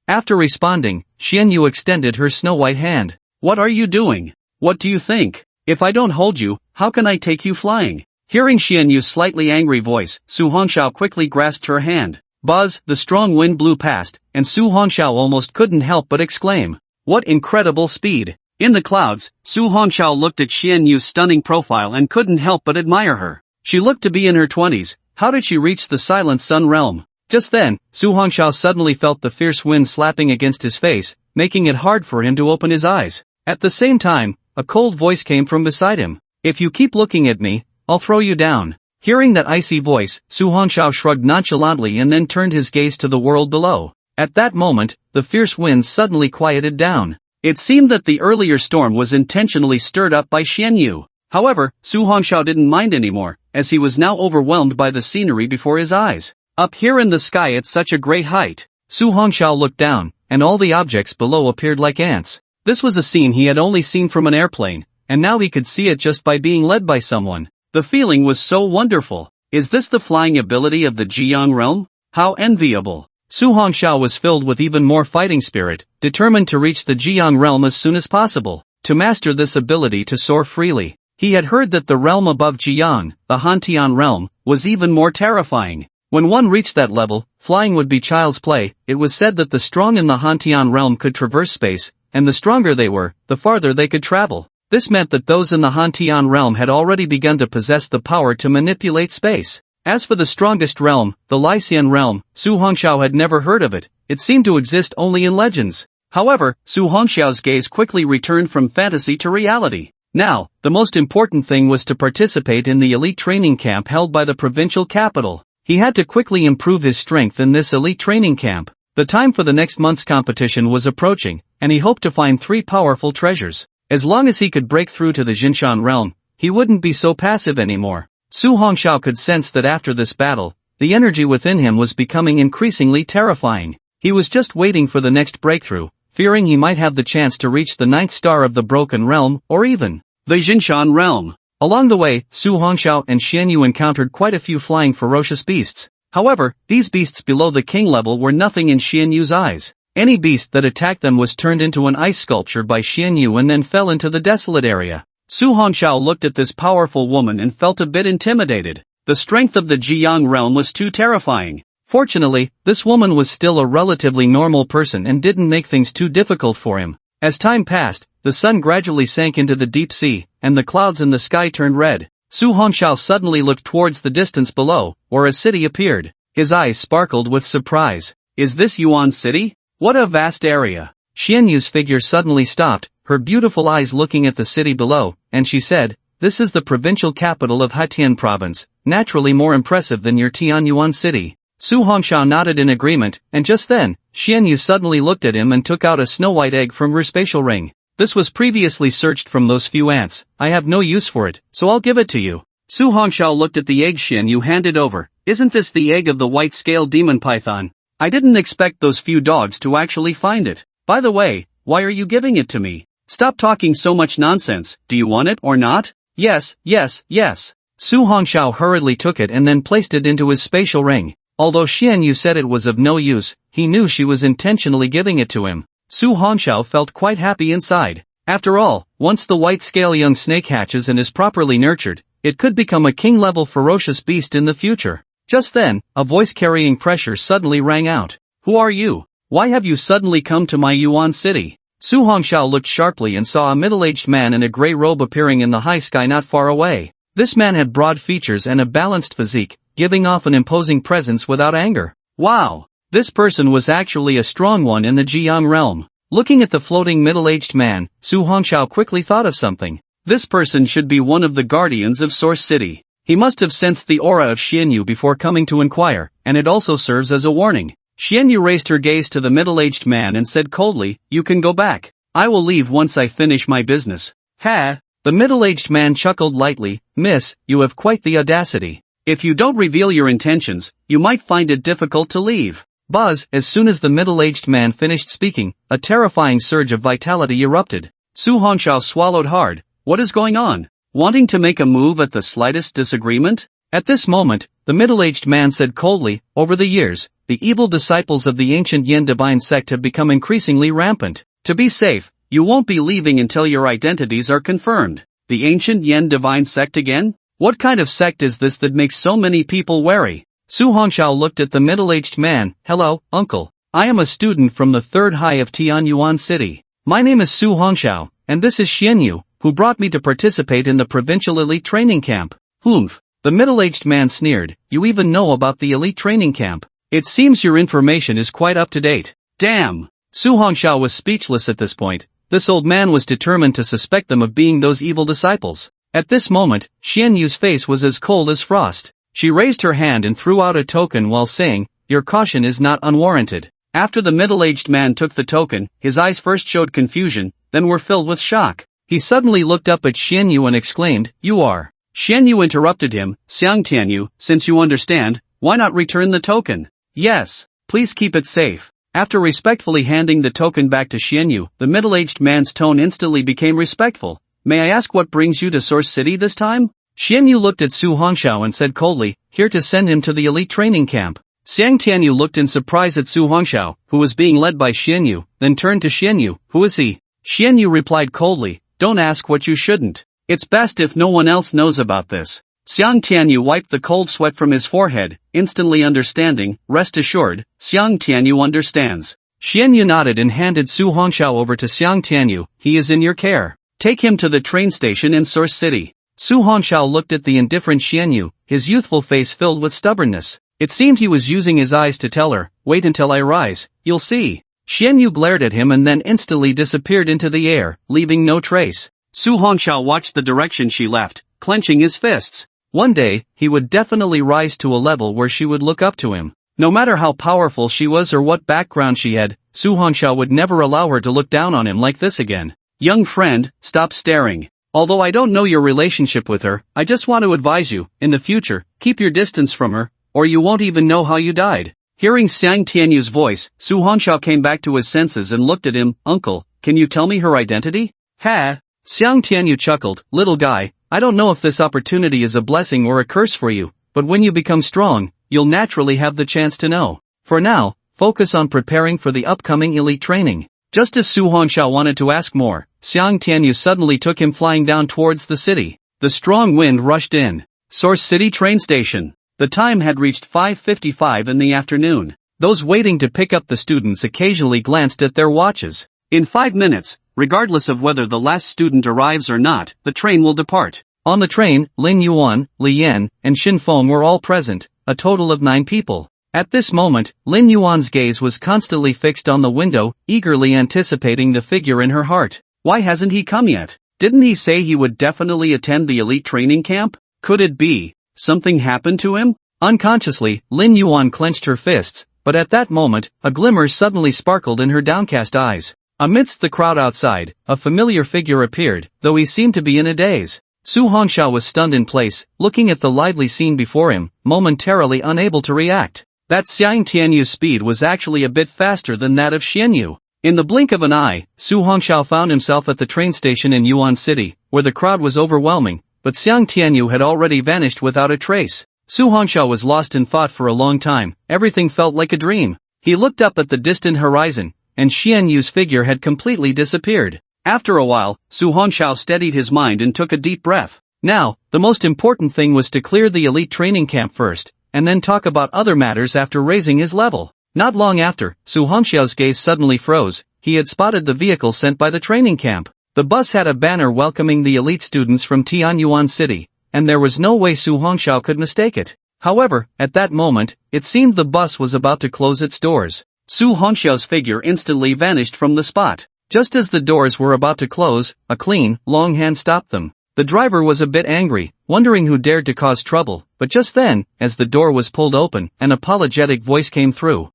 After responding, Xian Yu extended her snow-white hand. What are you doing? What do you think? If I don't hold you, how can I take you flying? Hearing Xian Yu's slightly angry voice, Su Hongxiao quickly grasped her hand. Buzz, the strong wind blew past, and Su Hongxiao almost couldn't help but exclaim. What incredible speed! In the clouds, Su Hongxiao looked at Xian Yu's stunning profile and couldn't help but admire her. She looked to be in her 20s. How did she reach the Silent Sun realm? Just then, Su Hongxiao suddenly felt the fierce wind slapping against his face, making it hard for him to open his eyes. At the same time, a cold voice came from beside him. If you keep looking at me, I'll throw you down. Hearing that icy voice, Su Hongxiao shrugged nonchalantly and then turned his gaze to the world below. At that moment, the fierce wind suddenly quieted down. It seemed that the earlier storm was intentionally stirred up by Xian Yu. However, Su Hongxiao didn't mind anymore, as he was now overwhelmed by the scenery before his eyes. Up here in the sky at such a great height, Su Hongxiao looked down, and all the objects below appeared like ants. This was a scene he had only seen from an airplane, and now he could see it just by being led by someone. The feeling was so wonderful. Is this the flying ability of the Jiang realm? How enviable. Su Hongxiao was filled with even more fighting spirit, determined to reach the Jiang realm as soon as possible, to master this ability to soar freely. He had heard that the realm above Jiang, the Hantian realm, was even more terrifying. When one reached that level, flying would be child's play. It was said that the strong in the Hantian realm could traverse space, and the stronger they were, the farther they could travel. This meant that those in the Hantian realm had already begun to possess the power to manipulate space. As for the strongest realm, the Lycian realm, Su Hongxiao had never heard of it. It seemed to exist only in legends. However, Su Hongxiao's gaze quickly returned from fantasy to reality. Now, the most important thing was to participate in the elite training camp held by the provincial capital. He had to quickly improve his strength in this elite training camp. The time for the next month's competition was approaching, and he hoped to find 3 powerful treasures. As long as he could break through to the Jinshan realm, he wouldn't be so passive anymore. Su Hongxiao could sense that after this battle, the energy within him was becoming increasingly terrifying. He was just waiting for the next breakthrough, fearing he might have the chance to reach the 9th star of the Broken Realm, or even the Jinshan realm. Along the way, Su Hongxiao and Xian Yu encountered quite a few flying ferocious beasts. However, these beasts below the king level were nothing in Xian Yu's eyes. Any beast that attacked them was turned into an ice sculpture by Xian Yu and then fell into the desolate area. Su Hongxiao looked at this powerful woman and felt a bit intimidated. The strength of the Jiang realm was too terrifying. Fortunately, this woman was still a relatively normal person and didn't make things too difficult for him. As time passed, the sun gradually sank into the deep sea, and the clouds in the sky turned red. Su Hongxiao suddenly looked towards the distance below, where a city appeared. His eyes sparkled with surprise. Is this Yuan City? What a vast area. Xian Yu's figure suddenly stopped, her beautiful eyes looking at the city below, and she said, "This is the provincial capital of Haitian province, naturally more impressive than your Tianyuan city." Su Hongxiao nodded in agreement, and just then, Xian Yu suddenly looked at him and took out a snow-white egg from her spatial ring. This was previously searched from those few ants. I have no use for it, so I'll give it to you. Su Hongxiao looked at the egg Xian Yu handed over. Isn't this the egg of the white-scaled demon python? I didn't expect those few dogs to actually find it. By the way, why are you giving it to me? Stop talking so much nonsense. Do you want it or not? Yes, yes, yes. Su Hongxiao hurriedly took it and then placed it into his spatial ring. Although Xian Yu said it was of no use, he knew she was intentionally giving it to him. Su Hongxiao felt quite happy inside. After all, once the white-scale young snake hatches and is properly nurtured, it could become a king-level ferocious beast in the future. Just then, a voice carrying pressure suddenly rang out. Who are you? Why have you suddenly come to my Yuan city? Su Hongxiao looked sharply and saw a middle-aged man in a gray robe appearing in the high sky not far away. This man had broad features and a balanced physique, giving off an imposing presence without anger. Wow! This person was actually a strong one in the Jiang realm. Looking at the floating middle-aged man, Su Hongxiao quickly thought of something. This person should be one of the guardians of Source City. He must have sensed the aura of Xianyu before coming to inquire, and it also serves as a warning. Xianyu raised her gaze to the middle-aged man and said coldly, "You can go back. I will leave once I finish my business." Ha! The middle-aged man chuckled lightly, "Miss, you have quite the audacity. If you don't reveal your intentions, you might find it difficult to leave." Buzz, as soon as the middle-aged man finished speaking, a terrifying surge of vitality erupted. Su Hongxiao swallowed hard. What is going on? Wanting to make a move at the slightest disagreement? At this moment, the middle-aged man said coldly, "Over the years, the evil disciples of the ancient Yin divine sect have become increasingly rampant. To be safe, you won't be leaving until your identities are confirmed." The ancient Yin divine sect again? What kind of sect is this that makes so many people wary? Su Hongxiao looked at the middle-aged man. "Hello, uncle. I am a student from the third high of Tianyuan City. My name is Su Hongxiao, and this is Xianyu, who brought me to participate in the provincial elite training camp." "Humph." The middle-aged man sneered. "You even know about the elite training camp. It seems your information is quite up to date." Damn! Su Hongxiao was speechless at this point. This old man was determined to suspect them of being those evil disciples. At this moment, Xianyu's face was as cold as frost. She raised her hand and threw out a token while saying, "Your caution is not unwarranted." After the middle-aged man took the token, his eyes first showed confusion, then were filled with shock. He suddenly looked up at Xianyu and exclaimed, "You are..." Xianyu interrupted him, "Xiang Tianyu, since you understand, why not return the token?" "Yes, please keep it safe." After respectfully handing the token back to Xianyu, the middle-aged man's tone instantly became respectful. "May I ask what brings you to Source City this time?" Xianyu looked at Su Hongxiao and said coldly, "Here to send him to the elite training camp." Xiang Tianyu looked in surprise at Su Hongxiao, who was being led by Xianyu, then turned to Xianyu. "Who is he?" Xianyu replied coldly, "Don't ask what you shouldn't. It's best if no one else knows about this." Xiang Tianyu wiped the cold sweat from his forehead, instantly understanding. "Rest assured, Xiang Tianyu understands." Xianyu nodded and handed Su Hongxiao over to Xiang Tianyu. "He is in your care. Take him to the train station in Source City." Su Hongxiao looked at the indifferent Xianyu, his youthful face filled with stubbornness. It seemed he was using his eyes to tell her, "Wait until I rise, you'll see." Xianyu glared at him and then instantly disappeared into the air, leaving no trace. Su Hongxiao watched the direction she left, clenching his fists. One day, he would definitely rise to a level where she would look up to him. No matter how powerful she was or what background she had, Su Hongxiao would never allow her to look down on him like this again. "Young friend, stop staring. Although I don't know your relationship with her, I just want to advise you, in the future, keep your distance from her, or you won't even know how you died." Hearing Xiang Tianyu's voice, Su Hongxiao came back to his senses and looked at him. "Uncle, can you tell me her identity?" "Ha!" Xiang Tianyu chuckled. "Little guy, I don't know if this opportunity is a blessing or a curse for you, but when you become strong, you'll naturally have the chance to know. For now, focus on preparing for the upcoming elite training." Just as Su Hongxiao wanted to ask more, Xiang Tianyu suddenly took him flying down towards the city. The strong wind rushed in. Source City train station. The time had reached 5:55 in the afternoon. Those waiting to pick up the students occasionally glanced at their watches. In 5 minutes, regardless of whether the last student arrives or not, the train will depart. On the train, Lin Yuan, Li Yan, and Xin Feng were all present, a total of 9 people. At this moment, Lin Yuan's gaze was constantly fixed on the window, eagerly anticipating the figure in her heart. Why hasn't he come yet? Didn't he say he would definitely attend the elite training camp? Could it be something happened to him? Unconsciously, Lin Yuan clenched her fists, but at that moment, a glimmer suddenly sparkled in her downcast eyes. Amidst the crowd outside, a familiar figure appeared, though he seemed to be in a daze. Su Hongxiao was stunned in place, looking at the lively scene before him, momentarily unable to react. That Xiang Tianyu's speed was actually a bit faster than that of Xianyu. In the blink of an eye, Su Hongxiao found himself at the train station in Yuan City, where the crowd was overwhelming, but Xiang Tianyu had already vanished without a trace. Su Hongxiao was lost in thought for a long time. Everything felt like a dream. He looked up at the distant horizon, and Xianyu's figure had completely disappeared. After a while, Su Hongxiao steadied his mind and took a deep breath. Now, the most important thing was to clear the elite training camp first, and then talk about other matters after raising his level. Not long after, Su Hongxiao's gaze suddenly froze. He had spotted the vehicle sent by the training camp. The bus had a banner welcoming the elite students from Tianyuan City, and there was no way Su Hongxiao could mistake it. However, at that moment, it seemed the bus was about to close its doors. Su Hongxiao's figure instantly vanished from the spot. Just as the doors were about to close, a clean, long hand stopped them. The driver was a bit angry, wondering who dared to cause trouble, but just then, as the door was pulled open, an apologetic voice came through.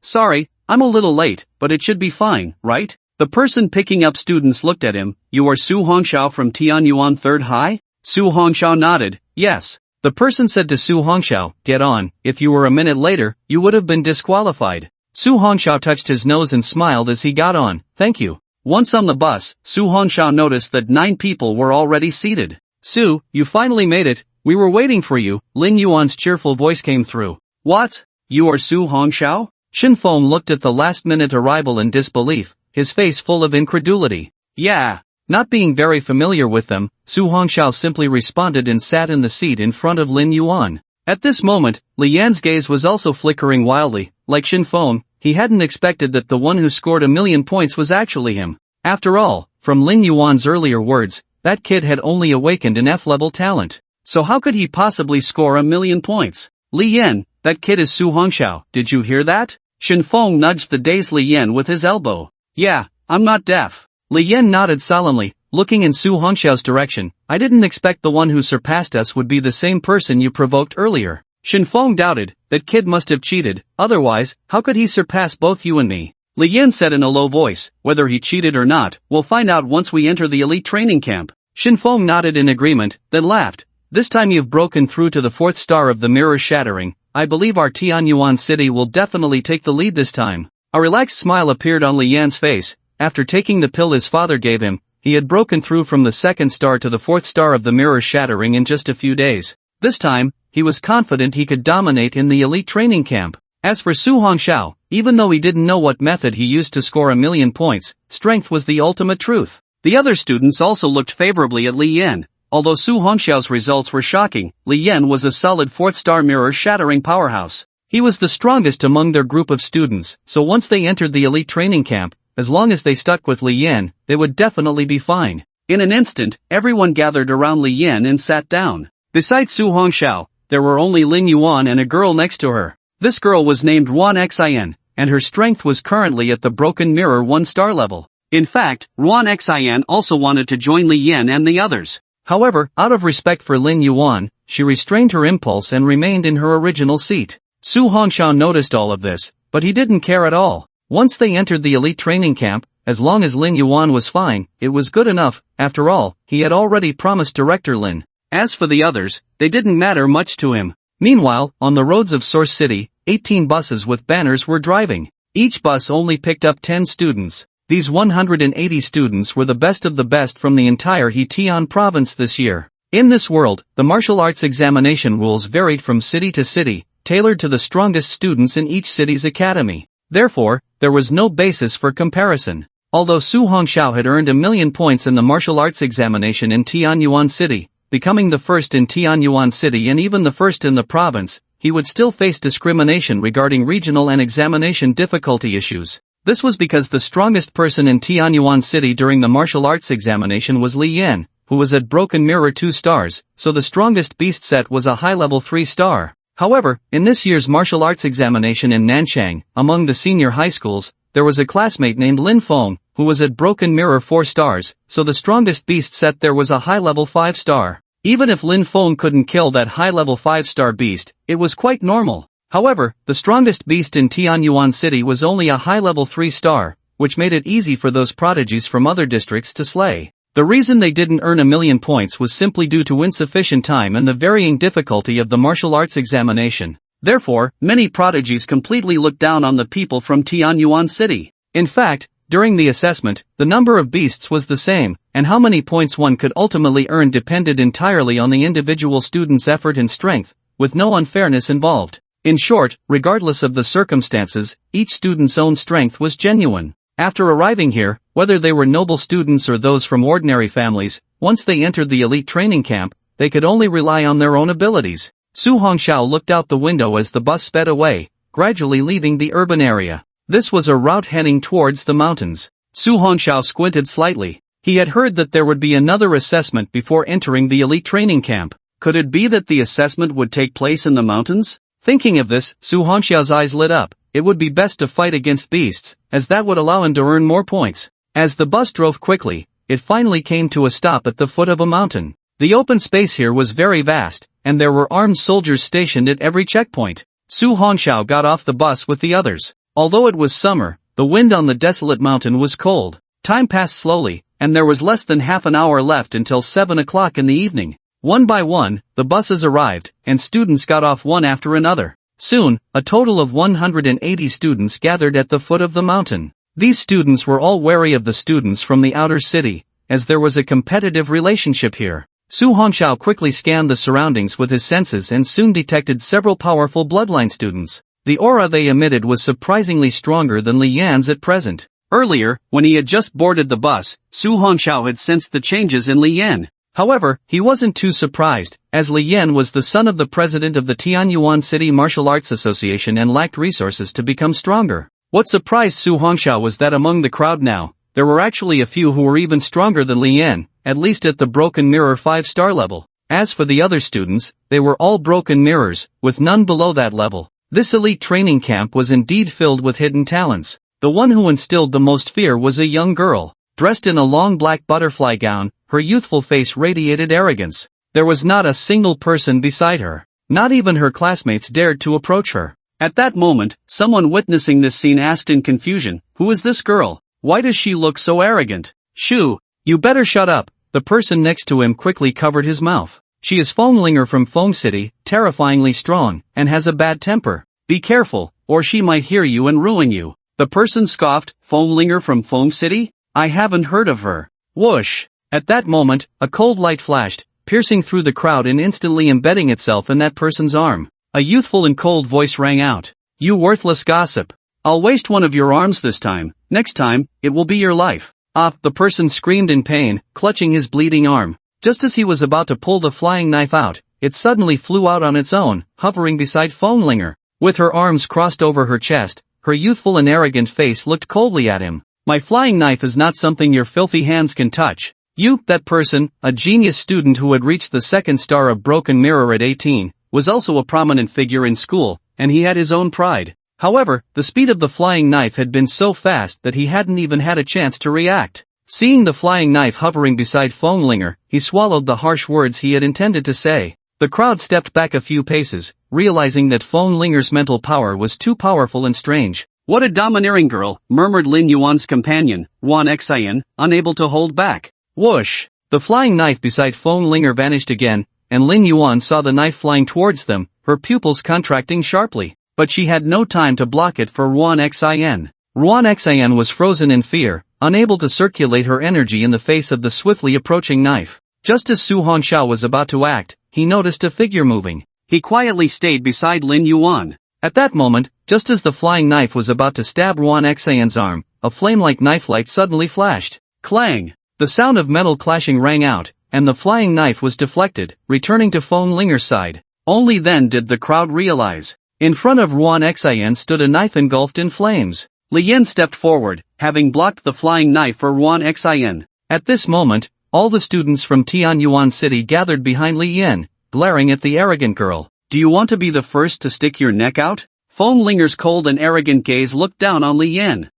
Sorry, I'm a little late, but it should be fine, right? The person picking up students looked at him. You are Su Hongxiao from Tianyuan 3rd High? Su Hongxiao nodded. Yes. The person said to Su Hongxiao, get on, if you were a minute later, you would have been disqualified. Su Hongxiao touched his nose and smiled as he got on. Thank you. Once on the bus, Su Hongxiao noticed that 9 people were already seated. Su, you finally made it. We were waiting for you. Lin Yuan's cheerful voice came through. What? You are Su Hongxiao? Chen Fan looked at the last-minute arrival in disbelief, his face full of incredulity. Yeah. Not being very familiar with them, Su Hongxiao simply responded and sat in the seat in front of Lin Yuan. At this moment, Li Yan's gaze was also flickering wildly. Like Chen Fan, he hadn't expected that the one who scored 1,000,000 points was actually him. After all, from Lin Yuan's earlier words, that kid had only awakened an F-level talent. So how could he possibly score 1,000,000 points? Li Yan, that kid is Su Hongxiao, did you hear that? Chen Fan nudged the dazed Li Yan with his elbow. Yeah, I'm not deaf. Li Yan nodded solemnly, looking in Su Hongxiao's direction. I didn't expect the one who surpassed us would be the same person you provoked earlier. Chen Fan doubted. That kid must have cheated, otherwise, how could he surpass both you and me? Li Yan said in a low voice, whether he cheated or not, we'll find out once we enter the elite training camp. Chen Fan nodded in agreement, then laughed. This time you've broken through to the 4th star of the mirror shattering. I believe our Tianyuan city will definitely take the lead this time. A relaxed smile appeared on Li Yan's face. After taking the pill his father gave him, he had broken through from the 2nd star to the 4th star of the mirror shattering in just a few days. This time, he was confident he could dominate in the elite training camp. As for Su Hongxiao, even though he didn't know what method he used to score 1,000,000 points, strength was the ultimate truth. The other students also looked favorably at Li Yan. Although Su Hongxiao's results were shocking, Li Yan was a solid 4th star mirror shattering powerhouse. He was the strongest among their group of students, so once they entered the elite training camp, as long as they stuck with Li Yan, they would definitely be fine. In an instant, everyone gathered around Li Yan and sat down. Besides Su Hongxiao, there were only Lin Yuan and a girl next to her. This girl was named Ruan Xin, and her strength was currently at the broken mirror 1-star level. In fact, Ruan Xin also wanted to join Li Yan and the others. However, out of respect for Lin Yuan, she restrained her impulse and remained in her original seat. Su Hongxiao noticed all of this, but he didn't care at all. Once they entered the elite training camp, as long as Lin Yuan was fine, it was good enough. After all, he had already promised Director Lin. As for the others, they didn't matter much to him. Meanwhile, on the roads of Source City, 18 buses with banners were driving. Each bus only picked up 10 students. These 180 students were the best of the best from the entire Hetian province this year. In this world, the martial arts examination rules varied from city to city, tailored to the strongest students in each city's academy. Therefore, there was no basis for comparison. Although Su Hongxiao had earned 1,000,000 points in the martial arts examination in Tianyuan City, becoming the first in Tianyuan City and even the first in the province, he would still face discrimination regarding regional and examination difficulty issues. This was because the strongest person in Tianyuan City during the martial arts examination was Li Yan, who was at Broken Mirror 2 stars, so the strongest beast set was a high-level 3 star. However, in this year's martial arts examination in Nanchang, among the senior high schools, there was a classmate named Lin Feng, who was at Broken Mirror 4 stars, so the strongest beast set there was a high-level 5 star. Even if Lin Feng couldn't kill that high-level 5-star beast, it was quite normal. However, the strongest beast in Tianyuan City was only a high-level 3 star, which made it easy for those prodigies from other districts to slay. The reason they didn't earn 1,000,000 points was simply due to insufficient time and the varying difficulty of the martial arts examination. Therefore, many prodigies completely looked down on the people from Tianyuan City. In fact, during the assessment, the number of beasts was the same, and how many points one could ultimately earn depended entirely on the individual student's effort and strength, with no unfairness involved. In short, regardless of the circumstances, each student's own strength was genuine. After arriving here, whether they were noble students or those from ordinary families, once they entered the elite training camp, they could only rely on their own abilities. Su Hongxiao looked out the window as the bus sped away, gradually leaving the urban area. This was a route heading towards the mountains. Su Hongxiao squinted slightly. He had heard that there would be another assessment before entering the elite training camp. Could it be that the assessment would take place in the mountains? Thinking of this, Su Hongxiao's eyes lit up. It would be best to fight against beasts, as that would allow him to earn more points. As the bus drove quickly, it finally came to a stop at the foot of a mountain. The open space here was very vast, and there were armed soldiers stationed at every checkpoint. Su Hongxiao got off the bus with the others. Although it was summer, the wind on the desolate mountain was cold. Time passed slowly, and there was less than half an hour left until 7 o'clock in the evening. One by one, the buses arrived, and students got off one after another. Soon, a total of 180 students gathered at the foot of the mountain. These students were all wary of the students from the outer city, as there was a competitive relationship here. Su Hongxiao quickly scanned the surroundings with his senses and soon detected several powerful bloodline students. The aura they emitted was surprisingly stronger than Li Yan's at present. Earlier, when he had just boarded the bus, Su Hongxiao had sensed the changes in Li Yan. However, he wasn't too surprised, as Li Yan was the son of the president of the Tianyuan City Martial Arts Association and lacked resources to become stronger. What surprised Su Hongxiao was that among the crowd now, there were actually a few who were even stronger than Li Yan, at least at the Broken Mirror 5-star level. As for the other students, they were all broken mirrors, with none below that level. This elite training camp was indeed filled with hidden talents. The one who instilled the most fear was a young girl. Dressed in a long black butterfly gown, her youthful face radiated arrogance. There was not a single person beside her. Not even her classmates dared to approach her. At that moment, someone witnessing this scene asked in confusion, "Who is this girl? Why does she look so arrogant?" "Shoo, you better shut up." The person next to him quickly covered his mouth. "She is Fenglinger from Feng City, terrifyingly strong, and has a bad temper. Be careful, or she might hear you and ruin you." The person scoffed, "Fenglinger from Feng City? I haven't heard of her." Whoosh! At that moment, a cold light flashed, piercing through the crowd and instantly embedding itself in that person's arm. A youthful and cold voice rang out. "You worthless gossip. I'll waste one of your arms this time. Next time, it will be your life." "Ah!" The person screamed in pain, clutching his bleeding arm. Just as he was about to pull the flying knife out, it suddenly flew out on its own, hovering beside Fenglinger. With her arms crossed over her chest, her youthful and arrogant face looked coldly at him. "My flying knife is not something your filthy hands can touch." That person, a genius student who had reached the 2nd star of Broken Mirror at 18, was also a prominent figure in school, and he had his own pride. However, the speed of the flying knife had been so fast that he hadn't even had a chance to react. Seeing the flying knife hovering beside Fenglinger, he swallowed the harsh words he had intended to say. The crowd stepped back a few paces, realizing that Fenglinger's mental power was too powerful and strange. "What a domineering girl," murmured Lin Yuan's companion, Wan Xian, unable to hold back. Whoosh! The flying knife beside Fenglinger vanished again, and Lin Yuan saw the knife flying towards them, her pupils contracting sharply. But she had no time to block it for Wan Xian. Wan Xian was frozen in fear, unable to circulate her energy in the face of the swiftly approaching knife. Just as Su Hongxiao was about to act, he noticed a figure moving. He quietly stayed beside Lin Yuan. At that moment, just as the flying knife was about to stab Wan Xian's arm, a flame-like knife light suddenly flashed. Clang! The sound of metal clashing rang out, and the flying knife was deflected, returning to Fenglinger's side. Only then did the crowd realize. In front of Wan Xian stood a knife engulfed in flames. Li Yan stepped forward, having blocked the flying knife for Wan Xian. At this moment, all the students from Tianyuan City gathered behind Li Yan, glaring at the arrogant girl. "Do you want to be the first to stick your neck out?" Fenglinger's cold and arrogant gaze looked down on Li Yan.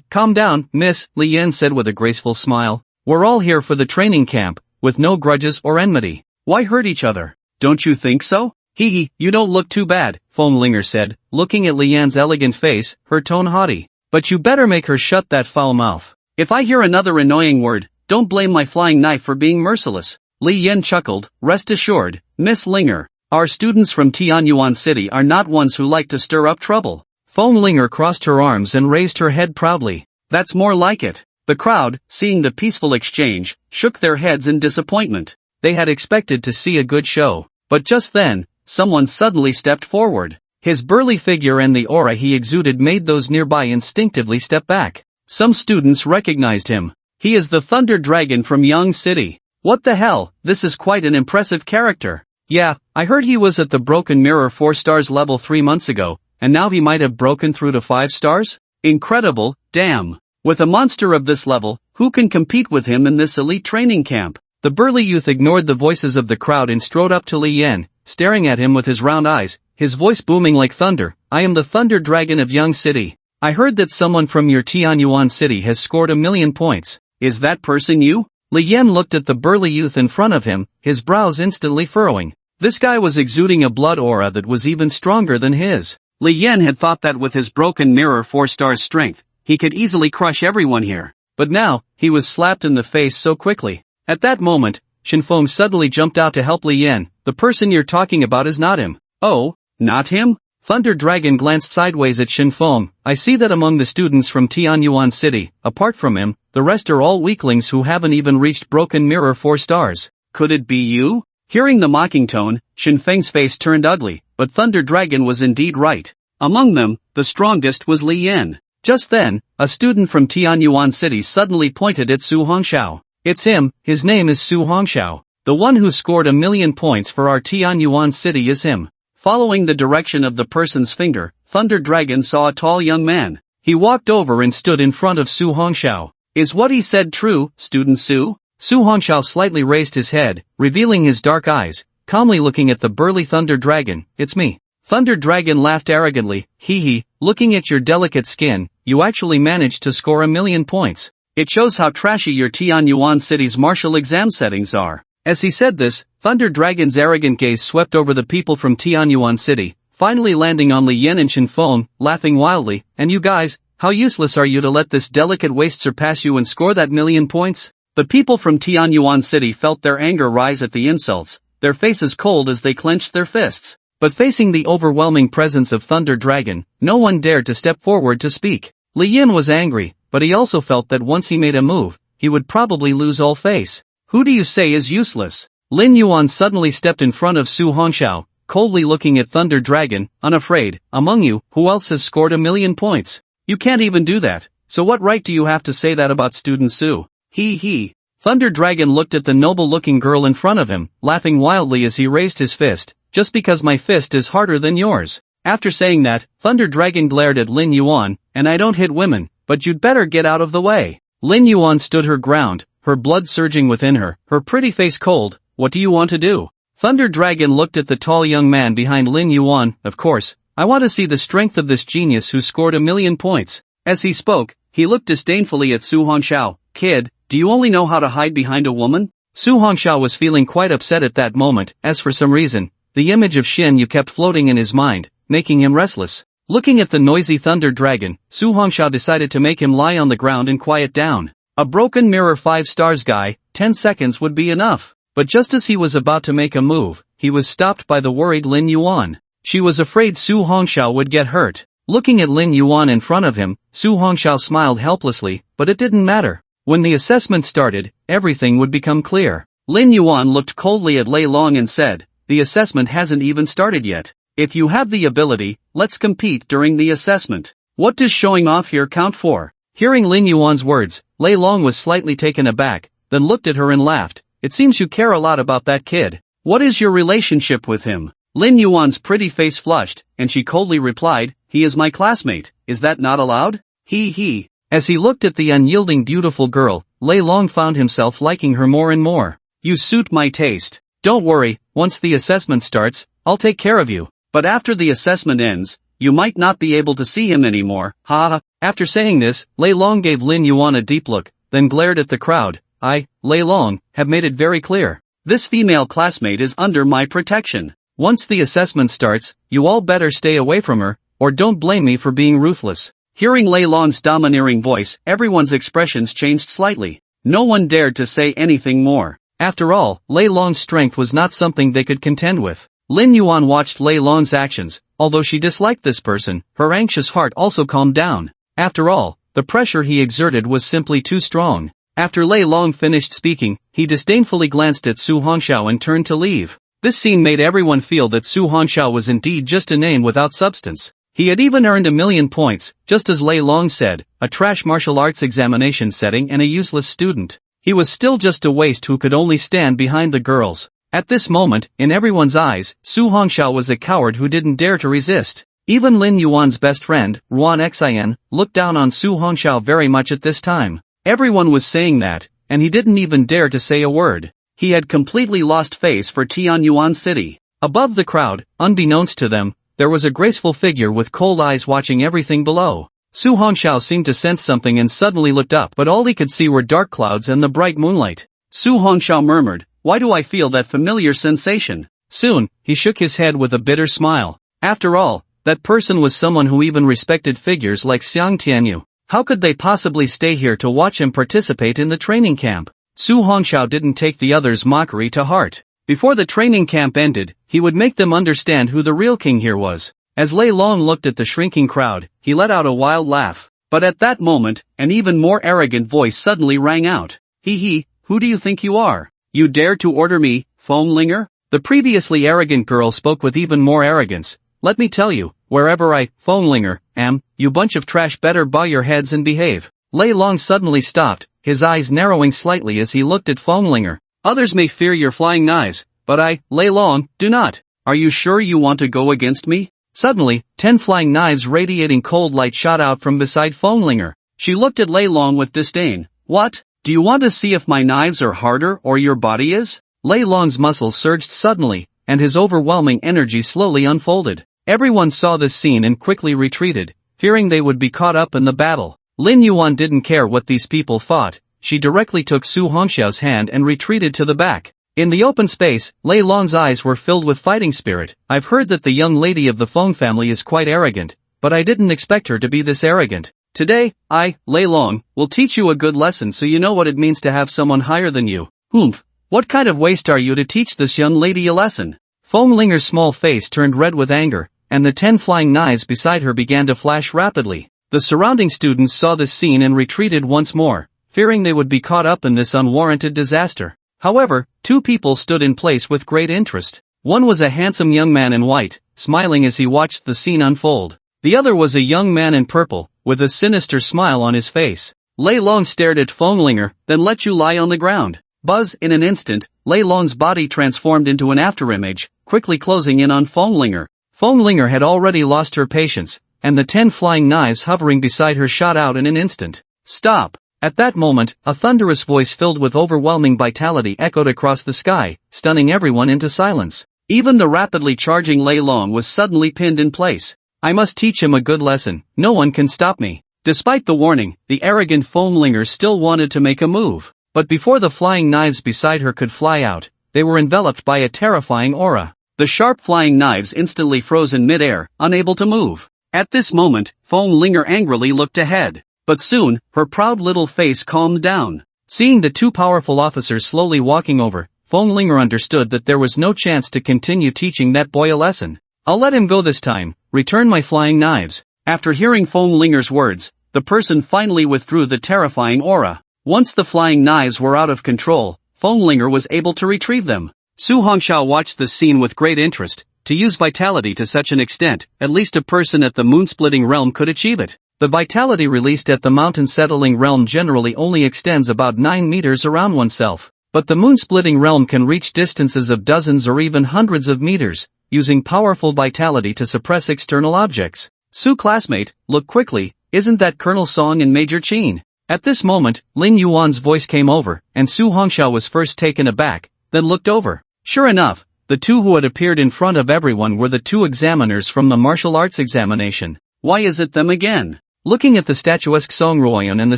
Calm down, miss," Li Yan said with a graceful smile. "We're all here for the training camp, with no grudges or enmity. Why hurt each other? Don't you think so?" You don't look too bad," Fenglinger said, looking at Li Yan's elegant face, her tone haughty. "But you better make her shut that foul mouth. If I hear another annoying word, don't blame my flying knife for being merciless." Li Yan chuckled. "Rest assured, Miss Linger, our students from Tianyuan City are not ones who like to stir up trouble." Fenglinger crossed her arms and raised her head proudly. "That's more like it." The crowd, seeing the peaceful exchange, shook their heads in disappointment. They had expected to see a good show. But just then, someone suddenly stepped forward. His burly figure and the aura he exuded made those nearby instinctively step back. Some students recognized him. "He is the Thunder Dragon from Yang City." "What the hell, this is quite an impressive character." "Yeah, I heard he was at the Broken Mirror 4 stars level 3 months ago, and now he might have broken through to 5 stars? Incredible, damn. With a monster of this level, who can compete with him in this elite training camp?" The burly youth ignored the voices of the crowd and strode up to Li Yan, staring at him with his round eyes, his voice booming like thunder. "I am the Thunder Dragon of Yang City. I heard that someone from your Tianyuan City has scored 1,000,000 points. Is that person you?" Li Yan looked at the burly youth in front of him, his brows instantly furrowing. This guy was exuding a blood aura that was even stronger than his. Li Yan had thought that with his broken mirror 4-star strength, he could easily crush everyone here. But now, he was slapped in the face so quickly. At that moment, Chen Fan suddenly jumped out to help Li Yan. The person you're talking about is not him. Oh, not him? Thunder Dragon glanced sideways at Chen Fan. I see that among the students from Tianyuan City, apart from him, the rest are all weaklings who haven't even reached broken mirror 4 stars. Could it be you? Hearing the mocking tone, Chen Fan's face turned ugly, but Thunder Dragon was indeed right. Among them, the strongest was Li Yan. Just then, a student from Tianyuan City suddenly pointed at Su Hongxiao. It's him, his name is Su Hongxiao. The one who scored 1,000,000 points for our Tianyuan City is him. Following the direction of the person's finger, Thunder Dragon saw a tall young man. He walked over and stood in front of Su Hongxiao. Is what he said true, Student Su? Su Hongxiao slightly raised his head, revealing his dark eyes, calmly looking at the burly Thunder Dragon. It's me. Thunder Dragon laughed arrogantly. Hee, looking at your delicate skin, you actually managed to score 1,000,000 points. It shows how trashy your Tianyuan City's martial exam settings are. As he said this, Thunder Dragon's arrogant gaze swept over the people from Tianyuan City, finally landing on Li Yan and Chen Fan, laughing wildly. And you guys, how useless are you to let this delicate waist surpass you and score that 1,000,000 points? The people from Tianyuan City felt their anger rise at the insults, their faces cold as they clenched their fists. But facing the overwhelming presence of Thunder Dragon, no one dared to step forward to speak. Li Yan was angry, but he also felt that once he made a move, he would probably lose all face. Who do you say is useless? Lin Yuan suddenly stepped in front of Su Hongxiao, coldly looking at Thunder Dragon, unafraid. Among you, who else has scored 1,000,000 points? You can't even do that, so what right do you have to say that about Student Su? Hee. Thunder Dragon looked at the noble-looking girl in front of him, laughing wildly as he raised his fist. Just because my fist is harder than yours. After saying that, Thunder Dragon glared at Lin Yuan, and I don't hit women, but you'd better get out of the way. Lin Yuan stood her ground, her blood surging within her, her pretty face cold. What do you want to do? Thunder Dragon looked at the tall young man behind Lin Yuan. Of course, I want to see the strength of this genius who scored 1,000,000 points. As he spoke, he looked disdainfully at Su Hongxiao. Kid, do you only know how to hide behind a woman? Su Hongxiao was feeling quite upset at that moment, as for some reason, the image of Shin Yu kept floating in his mind, making him restless. Looking at the noisy Thunder Dragon, Su Hongxiao decided to make him lie on the ground and quiet down. A broken mirror 5 stars guy, 10 seconds would be enough. But just as he was about to make a move, he was stopped by the worried Lin Yuan. She was afraid Su Hongxiao would get hurt. Looking at Lin Yuan in front of him, Su Hongxiao smiled helplessly, but it didn't matter. When the assessment started, everything would become clear. Lin Yuan looked coldly at Lei Long and said, the assessment hasn't even started yet. If you have the ability, let's compete during the assessment. What does showing off here count for? Hearing Lin Yuan's words, Lei Long was slightly taken aback, then looked at her and laughed. It seems you care a lot about that kid. What is your relationship with him? Lin Yuan's pretty face flushed, and she coldly replied, he is my classmate. Is that not allowed? He. As he looked at the unyielding beautiful girl, Lei Long found himself liking her more and more. You suit my taste. Don't worry, once the assessment starts, I'll take care of you. But after the assessment ends, you might not be able to see him anymore. Ha. After saying this, Lei Long gave Lin Yuan a deep look, then glared at the crowd. I, Lei Long, have made it very clear. This female classmate is under my protection. Once the assessment starts, you all better stay away from her, or don't blame me for being ruthless. Hearing Lei Long's domineering voice, everyone's expressions changed slightly. No one dared to say anything more. After all, Lei Long's strength was not something they could contend with. Lin Yuan watched Lei Long's actions. Although she disliked this person, her anxious heart also calmed down. After all, the pressure he exerted was simply too strong. After Lei Long finished speaking, he disdainfully glanced at Su Hongxiao and turned to leave. This scene made everyone feel that Su Hongxiao was indeed just a name without substance. He had even earned 1,000,000 points, just as Lei Long said, a trash martial arts examination setting and a useless student. He was still just a waste who could only stand behind the girls. At this moment, in everyone's eyes, Su Hongxiao was a coward who didn't dare to resist. Even Lin Yuan's best friend, Ruan Xin, looked down on Su Hongxiao very much at this time. Everyone was saying that, and he didn't even dare to say a word. He had completely lost face for Tianyuan City. Above the crowd, unbeknownst to them, there was a graceful figure with cold eyes watching everything below. Su Hongxiao seemed to sense something and suddenly looked up, but all he could see were dark clouds and the bright moonlight. Su Hongxiao murmured, "Why do I feel that familiar sensation?" Soon, he shook his head with a bitter smile. After all, that person was someone who even respected figures like Xiang Tianyu. How could they possibly stay here to watch him participate in the training camp? Su Hongxiao didn't take the others' mockery to heart. Before the training camp ended, he would make them understand who the real king here was. As Lei Long looked at the shrinking crowd, he let out a wild laugh. But at that moment, an even more arrogant voice suddenly rang out. "Hee, who do you think you are? You dare to order me, Fenglinger?" The previously arrogant girl spoke with even more arrogance. "Let me tell you, wherever I, Fenglinger, am, you bunch of trash better bow your heads and behave." Lei Long suddenly stopped, his eyes narrowing slightly as he looked at Fenglinger. "Others may fear your flying knives, but I, Lei Long, do not. Are you sure you want to go against me?" Suddenly, 10 flying knives radiating cold light shot out from beside Fenglinger. She looked at Lei Long with disdain. "What? Do you want to see if my knives are harder or your body is?" Lei Long's muscles surged suddenly, and his overwhelming energy slowly unfolded. Everyone saw this scene and quickly retreated, fearing they would be caught up in the battle. Lin Yuan didn't care what these people thought. She directly took Su Hongxiao's hand and retreated to the back. In the open space, Lei Long's eyes were filled with fighting spirit. "I've heard that the young lady of the Feng family is quite arrogant, but I didn't expect her to be this arrogant. Today, I, Lei Long, will teach you a good lesson so you know what it means to have someone higher than you." "Humph, what kind of waste are you to teach this young lady a lesson?" Fenglinger's small face turned red with anger, and the 10 flying knives beside her began to flash rapidly. The surrounding students saw this scene and retreated once more, fearing they would be caught up in this unwarranted disaster. However, 2 people stood in place with great interest. One was a handsome young man in white, smiling as he watched the scene unfold. The other was a young man in purple, with a sinister smile on his face. Lei Long stared at Fenglinger, then let you lie on the ground. Buzz, in an instant, Lei Long's body transformed into an afterimage, quickly closing in on Fenglinger. Fenglinger had already lost her patience, and the 10 flying knives hovering beside her shot out in an instant. "Stop!" At that moment, a thunderous voice filled with overwhelming vitality echoed across the sky, stunning everyone into silence. Even the rapidly charging Lei Long was suddenly pinned in place. "I must teach him a good lesson. No one can stop me." Despite the warning, the arrogant Fenglinger still wanted to make a move. But before the flying knives beside her could fly out, they were enveloped by a terrifying aura. The sharp flying knives instantly froze in midair, unable to move. At this moment, Fenglinger angrily looked ahead. But soon, her proud little face calmed down. Seeing the 2 powerful officers slowly walking over, Fenglinger understood that there was no chance to continue teaching that boy a lesson. "I'll let him go this time. Return my flying knives." After hearing Fenglinger's words, the person finally withdrew the terrifying aura. Once the flying knives were out of control, Fenglinger was able to retrieve them. Su Hongxiao watched the scene with great interest. To use vitality to such an extent, at least a person at the moon-splitting realm could achieve it. The vitality released at the mountain-settling realm generally only extends about 9 meters around oneself. But the moon-splitting realm can reach distances of dozens or even hundreds of meters, using powerful vitality to suppress external objects. "Su classmate, look quickly, isn't that Colonel Song and Major Qin?" At this moment, Lin Yuan's voice came over, and Su Hongxiao was first taken aback, then looked over. Sure enough, the 2 who had appeared in front of everyone were the 2 examiners from the martial arts examination. "Why is it them again?" Looking at the statuesque Song Ruoyan and the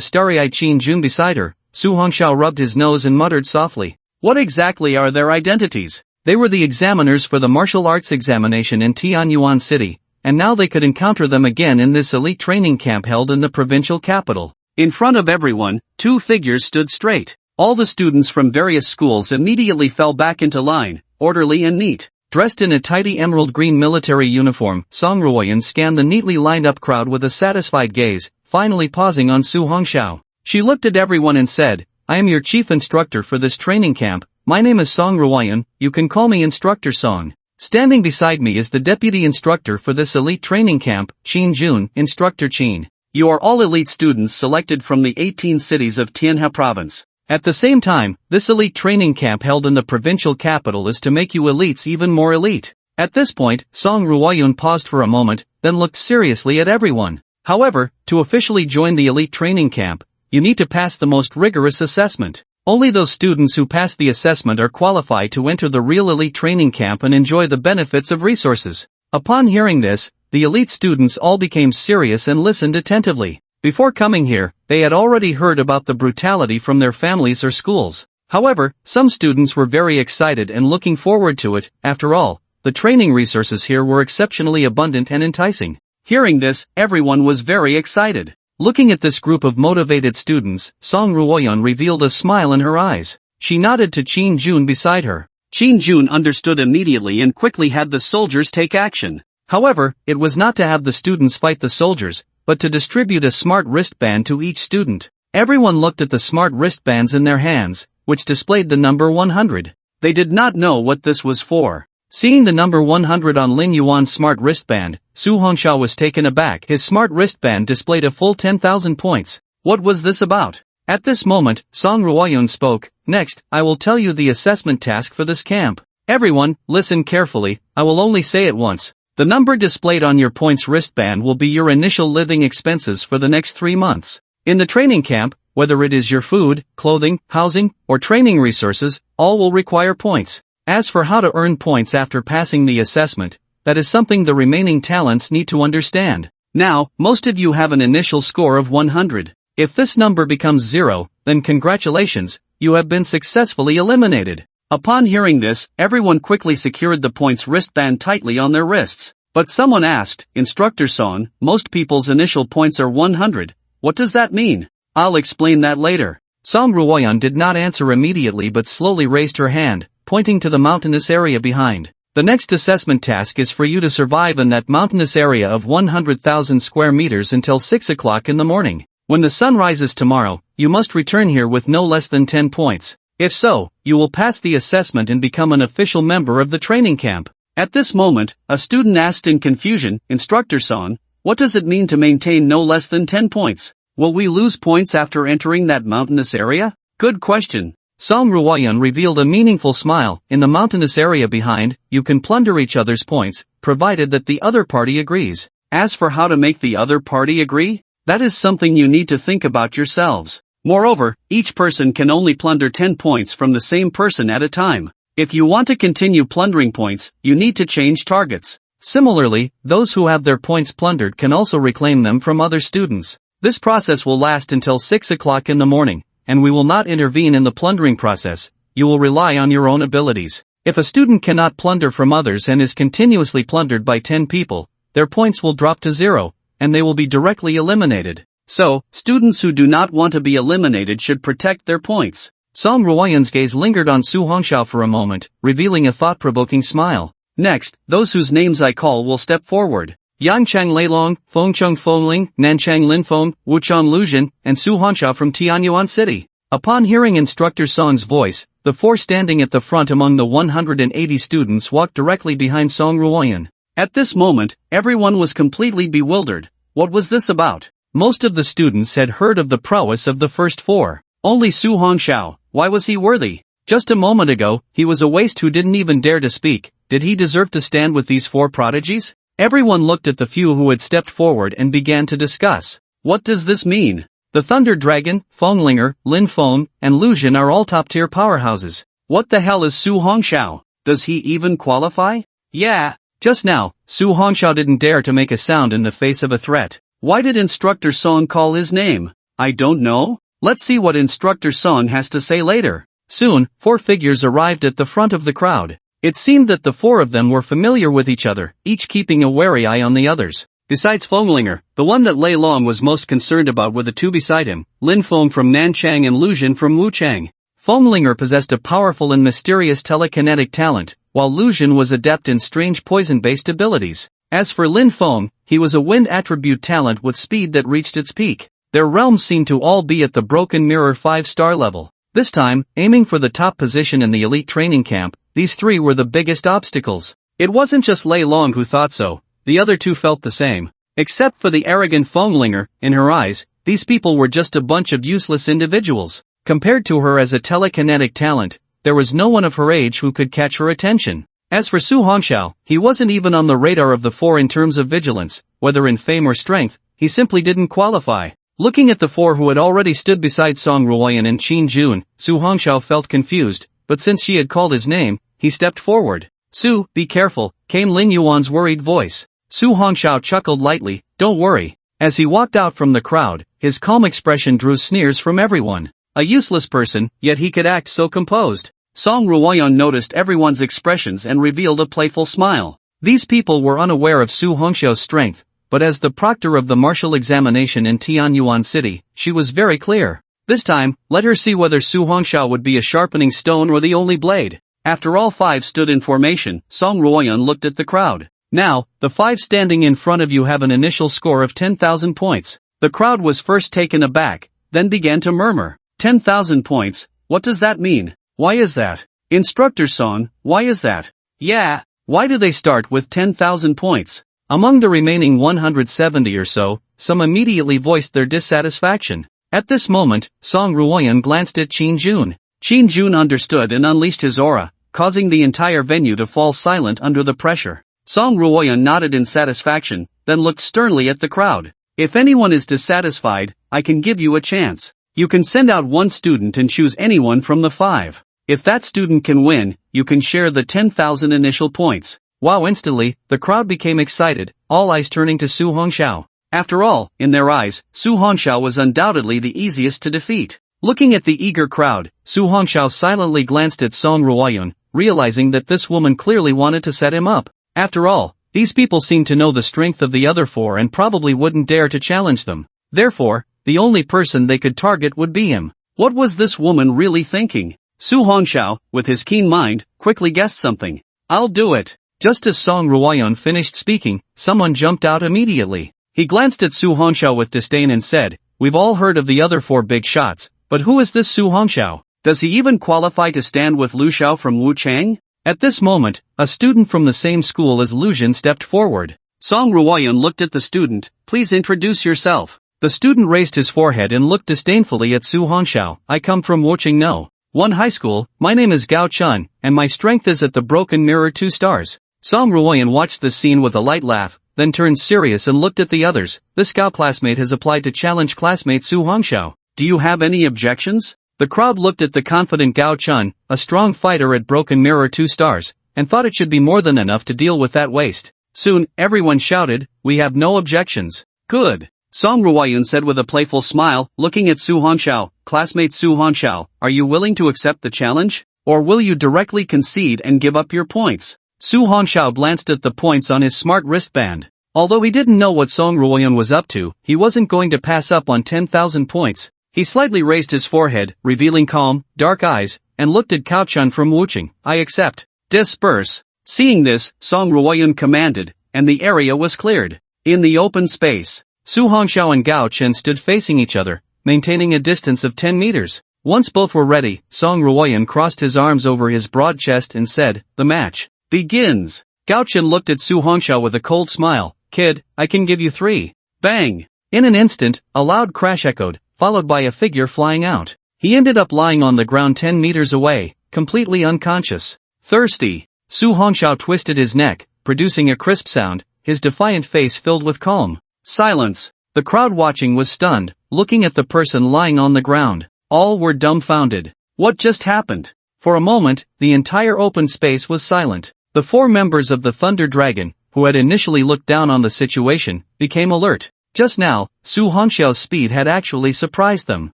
starry-eyed Qin Jun beside her, Su Hongxiao rubbed his nose and muttered softly. "What exactly are their identities?" They were the examiners for the martial arts examination in Tianyuan City, and now they could encounter them again in this elite training camp held in the provincial capital. In front of everyone, 2 figures stood straight. All the students from various schools immediately fell back into line, orderly and neat. Dressed in a tidy emerald green military uniform, Song Ruoyan scanned the neatly lined-up crowd with a satisfied gaze, finally pausing on Su Hongxiao. She looked at everyone and said, "I am your chief instructor for this training camp. My name is Song Ruoyan, you can call me Instructor Song. Standing beside me is the deputy instructor for this elite training camp, Qin Jun, Instructor Qin. You are all elite students selected from the 18 cities of Tianhe province. At the same time, this elite training camp held in the provincial capital is to make you elites even more elite." At this point, Song Ruoyun paused for a moment, then looked seriously at everyone. "However, to officially join the elite training camp, you need to pass the most rigorous assessment. Only those students who pass the assessment are qualified to enter the real elite training camp and enjoy the benefits of resources." Upon hearing this, the elite students all became serious and listened attentively. Before coming here, they had already heard about the brutality from their families or schools. However, some students were very excited and looking forward to it. After all, the training resources here were exceptionally abundant and enticing. Hearing this, everyone was very excited. Looking at this group of motivated students, Song Ruoyeon revealed a smile in her eyes. She nodded to Qin Jun beside her. Qin Jun understood immediately and quickly had the soldiers take action. However, it was not to have the students fight the soldiers, but to distribute a smart wristband to each student. Everyone looked at the smart wristbands in their hands, which displayed the number 100. They did not know what this was for. Seeing the number 100 on Lin Yuan's smart wristband, Su Hongxiao was taken aback. His smart wristband displayed a full 10,000 points. What was this about? At this moment, Song Ruoyeon spoke. Next, I will tell you the assessment task for this camp. Everyone, listen carefully, I will only say it once. The number displayed on your points wristband will be your initial living expenses for the next 3 months. In the training camp, whether it is your food, clothing, housing, or training resources, all will require points. As for how to earn points after passing the assessment, that is something the remaining talents need to understand. Now, most of you have an initial score of 100. If this number becomes 0, then congratulations, you have been successfully eliminated. Upon hearing this, everyone quickly secured the points wristband tightly on their wrists. But someone asked, Instructor Son, most people's initial points are 100. What does that mean? I'll explain that later. Song Ruoyeon did not answer immediately but slowly raised her hand, pointing to the mountainous area behind. The next assessment task is for you to survive in that mountainous area of 100,000 square meters until 6 o'clock in the morning. When the sun rises tomorrow, you must return here with no less than 10 points. If so, you will pass the assessment and become an official member of the training camp. At this moment, a student asked in confusion, Instructor Son, what does it mean to maintain no less than 10 points? Will we lose points after entering that mountainous area? Good question. Song Ruoyeon revealed a meaningful smile. In the mountainous area behind, you can plunder each other's points, provided that the other party agrees. As for how to make the other party agree, that is something you need to think about yourselves. Moreover, each person can only plunder 10 points from the same person at a time. If you want to continue plundering points, you need to change targets. Similarly, those who have their points plundered can also reclaim them from other students. This process will last until 6 o'clock in the morning, and we will not intervene in the plundering process. You will rely on your own abilities. If a student cannot plunder from others and is continuously plundered by 10 people, their points will drop to 0, and they will be directly eliminated. So, students who do not want to be eliminated should protect their points. Song Ruoyeon's gaze lingered on Su Hongxiao for a moment, revealing a thought-provoking smile. Next, those whose names I call will step forward. Yangchang Leilong, Fengcheng Fengling, Nanchang Linfeng, Wuchang Luzhen, and Su Hongxiao from Tianyuan City. Upon hearing Instructor Song's voice, the 4 standing at the front among the 180 students walked directly behind Song Ruoyeon. At this moment, everyone was completely bewildered. What was this about? Most of the students had heard of the prowess of the first 4. Only Su Hongxiao, why was he worthy? Just a moment ago, he was a waste who didn't even dare to speak. Did he deserve to stand with these 4 prodigies? Everyone looked at the few who had stepped forward and began to discuss. What does this mean? The Thunder Dragon, Fenglinger, Lin Feng, and Luzhen are all top-tier powerhouses. What the hell is Su Hongxiao? Does he even qualify? Yeah. Just now, Su Hongxiao didn't dare to make a sound in the face of a threat. Why did Instructor Song call his name? I don't know. Let's see what Instructor Song has to say later. Soon, 4 figures arrived at the front of the crowd. It seemed that the 4 of them were familiar with each other, each keeping a wary eye on the others. Besides Fenglinger, the one that Lei Long was most concerned about were the 2 beside him, Lin Feng from Nanchang and Luzhen from Wuchang. Fenglinger possessed a powerful and mysterious telekinetic talent, while Luzhen was adept in strange poison-based abilities. As for Lin Feng, he was a wind attribute talent with speed that reached its peak. Their realms seemed to all be at the Broken Mirror 5-star level. This time, aiming for the top position in the elite training camp, these 3 were the biggest obstacles. It wasn't just Lei Long who thought so, the other 2 felt the same. Except for the arrogant Fenglinger, in her eyes, these people were just a bunch of useless individuals. Compared to her as a telekinetic talent, there was no one of her age who could catch her attention. As for Su Hongxiao, he wasn't even on the radar of the 4 in terms of vigilance, whether in fame or strength, he simply didn't qualify. Looking at the 4 who had already stood beside Song Ruoyeon and Qin Jun, Su Hongxiao felt confused, but since she had called his name, he stepped forward. Su, be careful, came Lin Yuan's worried voice. Su Hongxiao chuckled lightly, don't worry. As he walked out from the crowd, his calm expression drew sneers from everyone. A useless person, yet he could act so composed. Song Ruoyan noticed everyone's expressions and revealed a playful smile. These people were unaware of Su Hongxiao's strength, but as the proctor of the martial examination in Tianyuan City, she was very clear. This time, let her see whether Su Hongxiao would be a sharpening stone or the only blade. After all five stood in formation, Song Ruoyan looked at the crowd. Now, the five standing in front of you have an initial score of 10,000 points. The crowd was first taken aback, then began to murmur. 10,000 points, what does that mean? Why is that? Instructor Song, why is that? Yeah, why do they start with 10,000 points? Among the remaining 170 or so, some immediately voiced their dissatisfaction. At this moment, Song Ruoyan glanced at Qin Jun. Qin Jun understood and unleashed his aura, causing the entire venue to fall silent under the pressure. Song Ruoyan nodded in satisfaction, then looked sternly at the crowd. If anyone is dissatisfied, I can give you a chance. You can send out one student and choose anyone from the five. If that student can win, you can share the 10,000 initial points. Wow! Instantly, the crowd became excited, all eyes turning to Su Hongxiao. After all, in their eyes, Su Hongxiao was undoubtedly the easiest to defeat. Looking at the eager crowd, Su Hongxiao silently glanced at Song Ruoyan, realizing that this woman clearly wanted to set him up. After all, these people seemed to know the strength of the other four and probably wouldn't dare to challenge them. Therefore, the only person they could target would be him. What was this woman really thinking? Su Hongxiao, with his keen mind, quickly guessed something. I'll do it. Just as Song Ruoyan finished speaking, someone jumped out immediately. He glanced at Su Hongxiao with disdain and said, "We've all heard of the other four big shots, but who is this Su Hongxiao? Does he even qualify to stand with Lu Xiao from Wuchang?" At this moment, a student from the same school as Lu Jin stepped forward. Song Ruoyan looked at the student. "Please introduce yourself." The student raised his forehead and looked disdainfully at Su Hongxiao. "I come from Wuchang No. 1 High School, my name is Gao Chun, and my strength is at the Broken Mirror 2 stars. Song Ruoyan watched this scene with a light laugh, then turned serious and looked at the others. This Gao classmate has applied to challenge classmate Su Hongxiao. Do you have any objections? The crowd looked at the confident Gao Chun, a strong fighter at Broken Mirror 2 stars, and thought it should be more than enough to deal with that waste. Soon, everyone shouted, "We have no objections." Good. Song Ruoyan said with a playful smile, looking at Su Hongxiao. "Classmate Su Hongxiao, are you willing to accept the challenge? Or will you directly concede and give up your points?" Su Hongxiao glanced at the points on his smart wristband. Although he didn't know what Song Ruoyan was up to, he wasn't going to pass up on 10,000 points. He slightly raised his forehead, revealing calm, dark eyes, and looked at Cao Chun from Wuchang. "I accept. Disperse." Seeing this, Song Ruoyan commanded, and the area was cleared. In the open space, Su Hongxiao and Gao Chen stood facing each other, maintaining a distance of 10 meters. Once both were ready, Song Ruoyan crossed his arms over his broad chest and said, "The match begins." Gao Chen looked at Su Hongxiao with a cold smile. "Kid, I can give you 3. Bang! In an instant, a loud crash echoed, followed by a figure flying out. He ended up lying on the ground 10 meters away, completely unconscious. Thirsty. Su Hongxiao twisted his neck, producing a crisp sound, his defiant face filled with calm. Silence. The crowd watching was stunned, looking at the person lying on the ground. All were dumbfounded. What just happened? For a moment, the entire open space was silent. The 4 members of the Thunder Dragon, who had initially looked down on the situation, became alert. Just now, Su Hongxiao's speed had actually surprised them.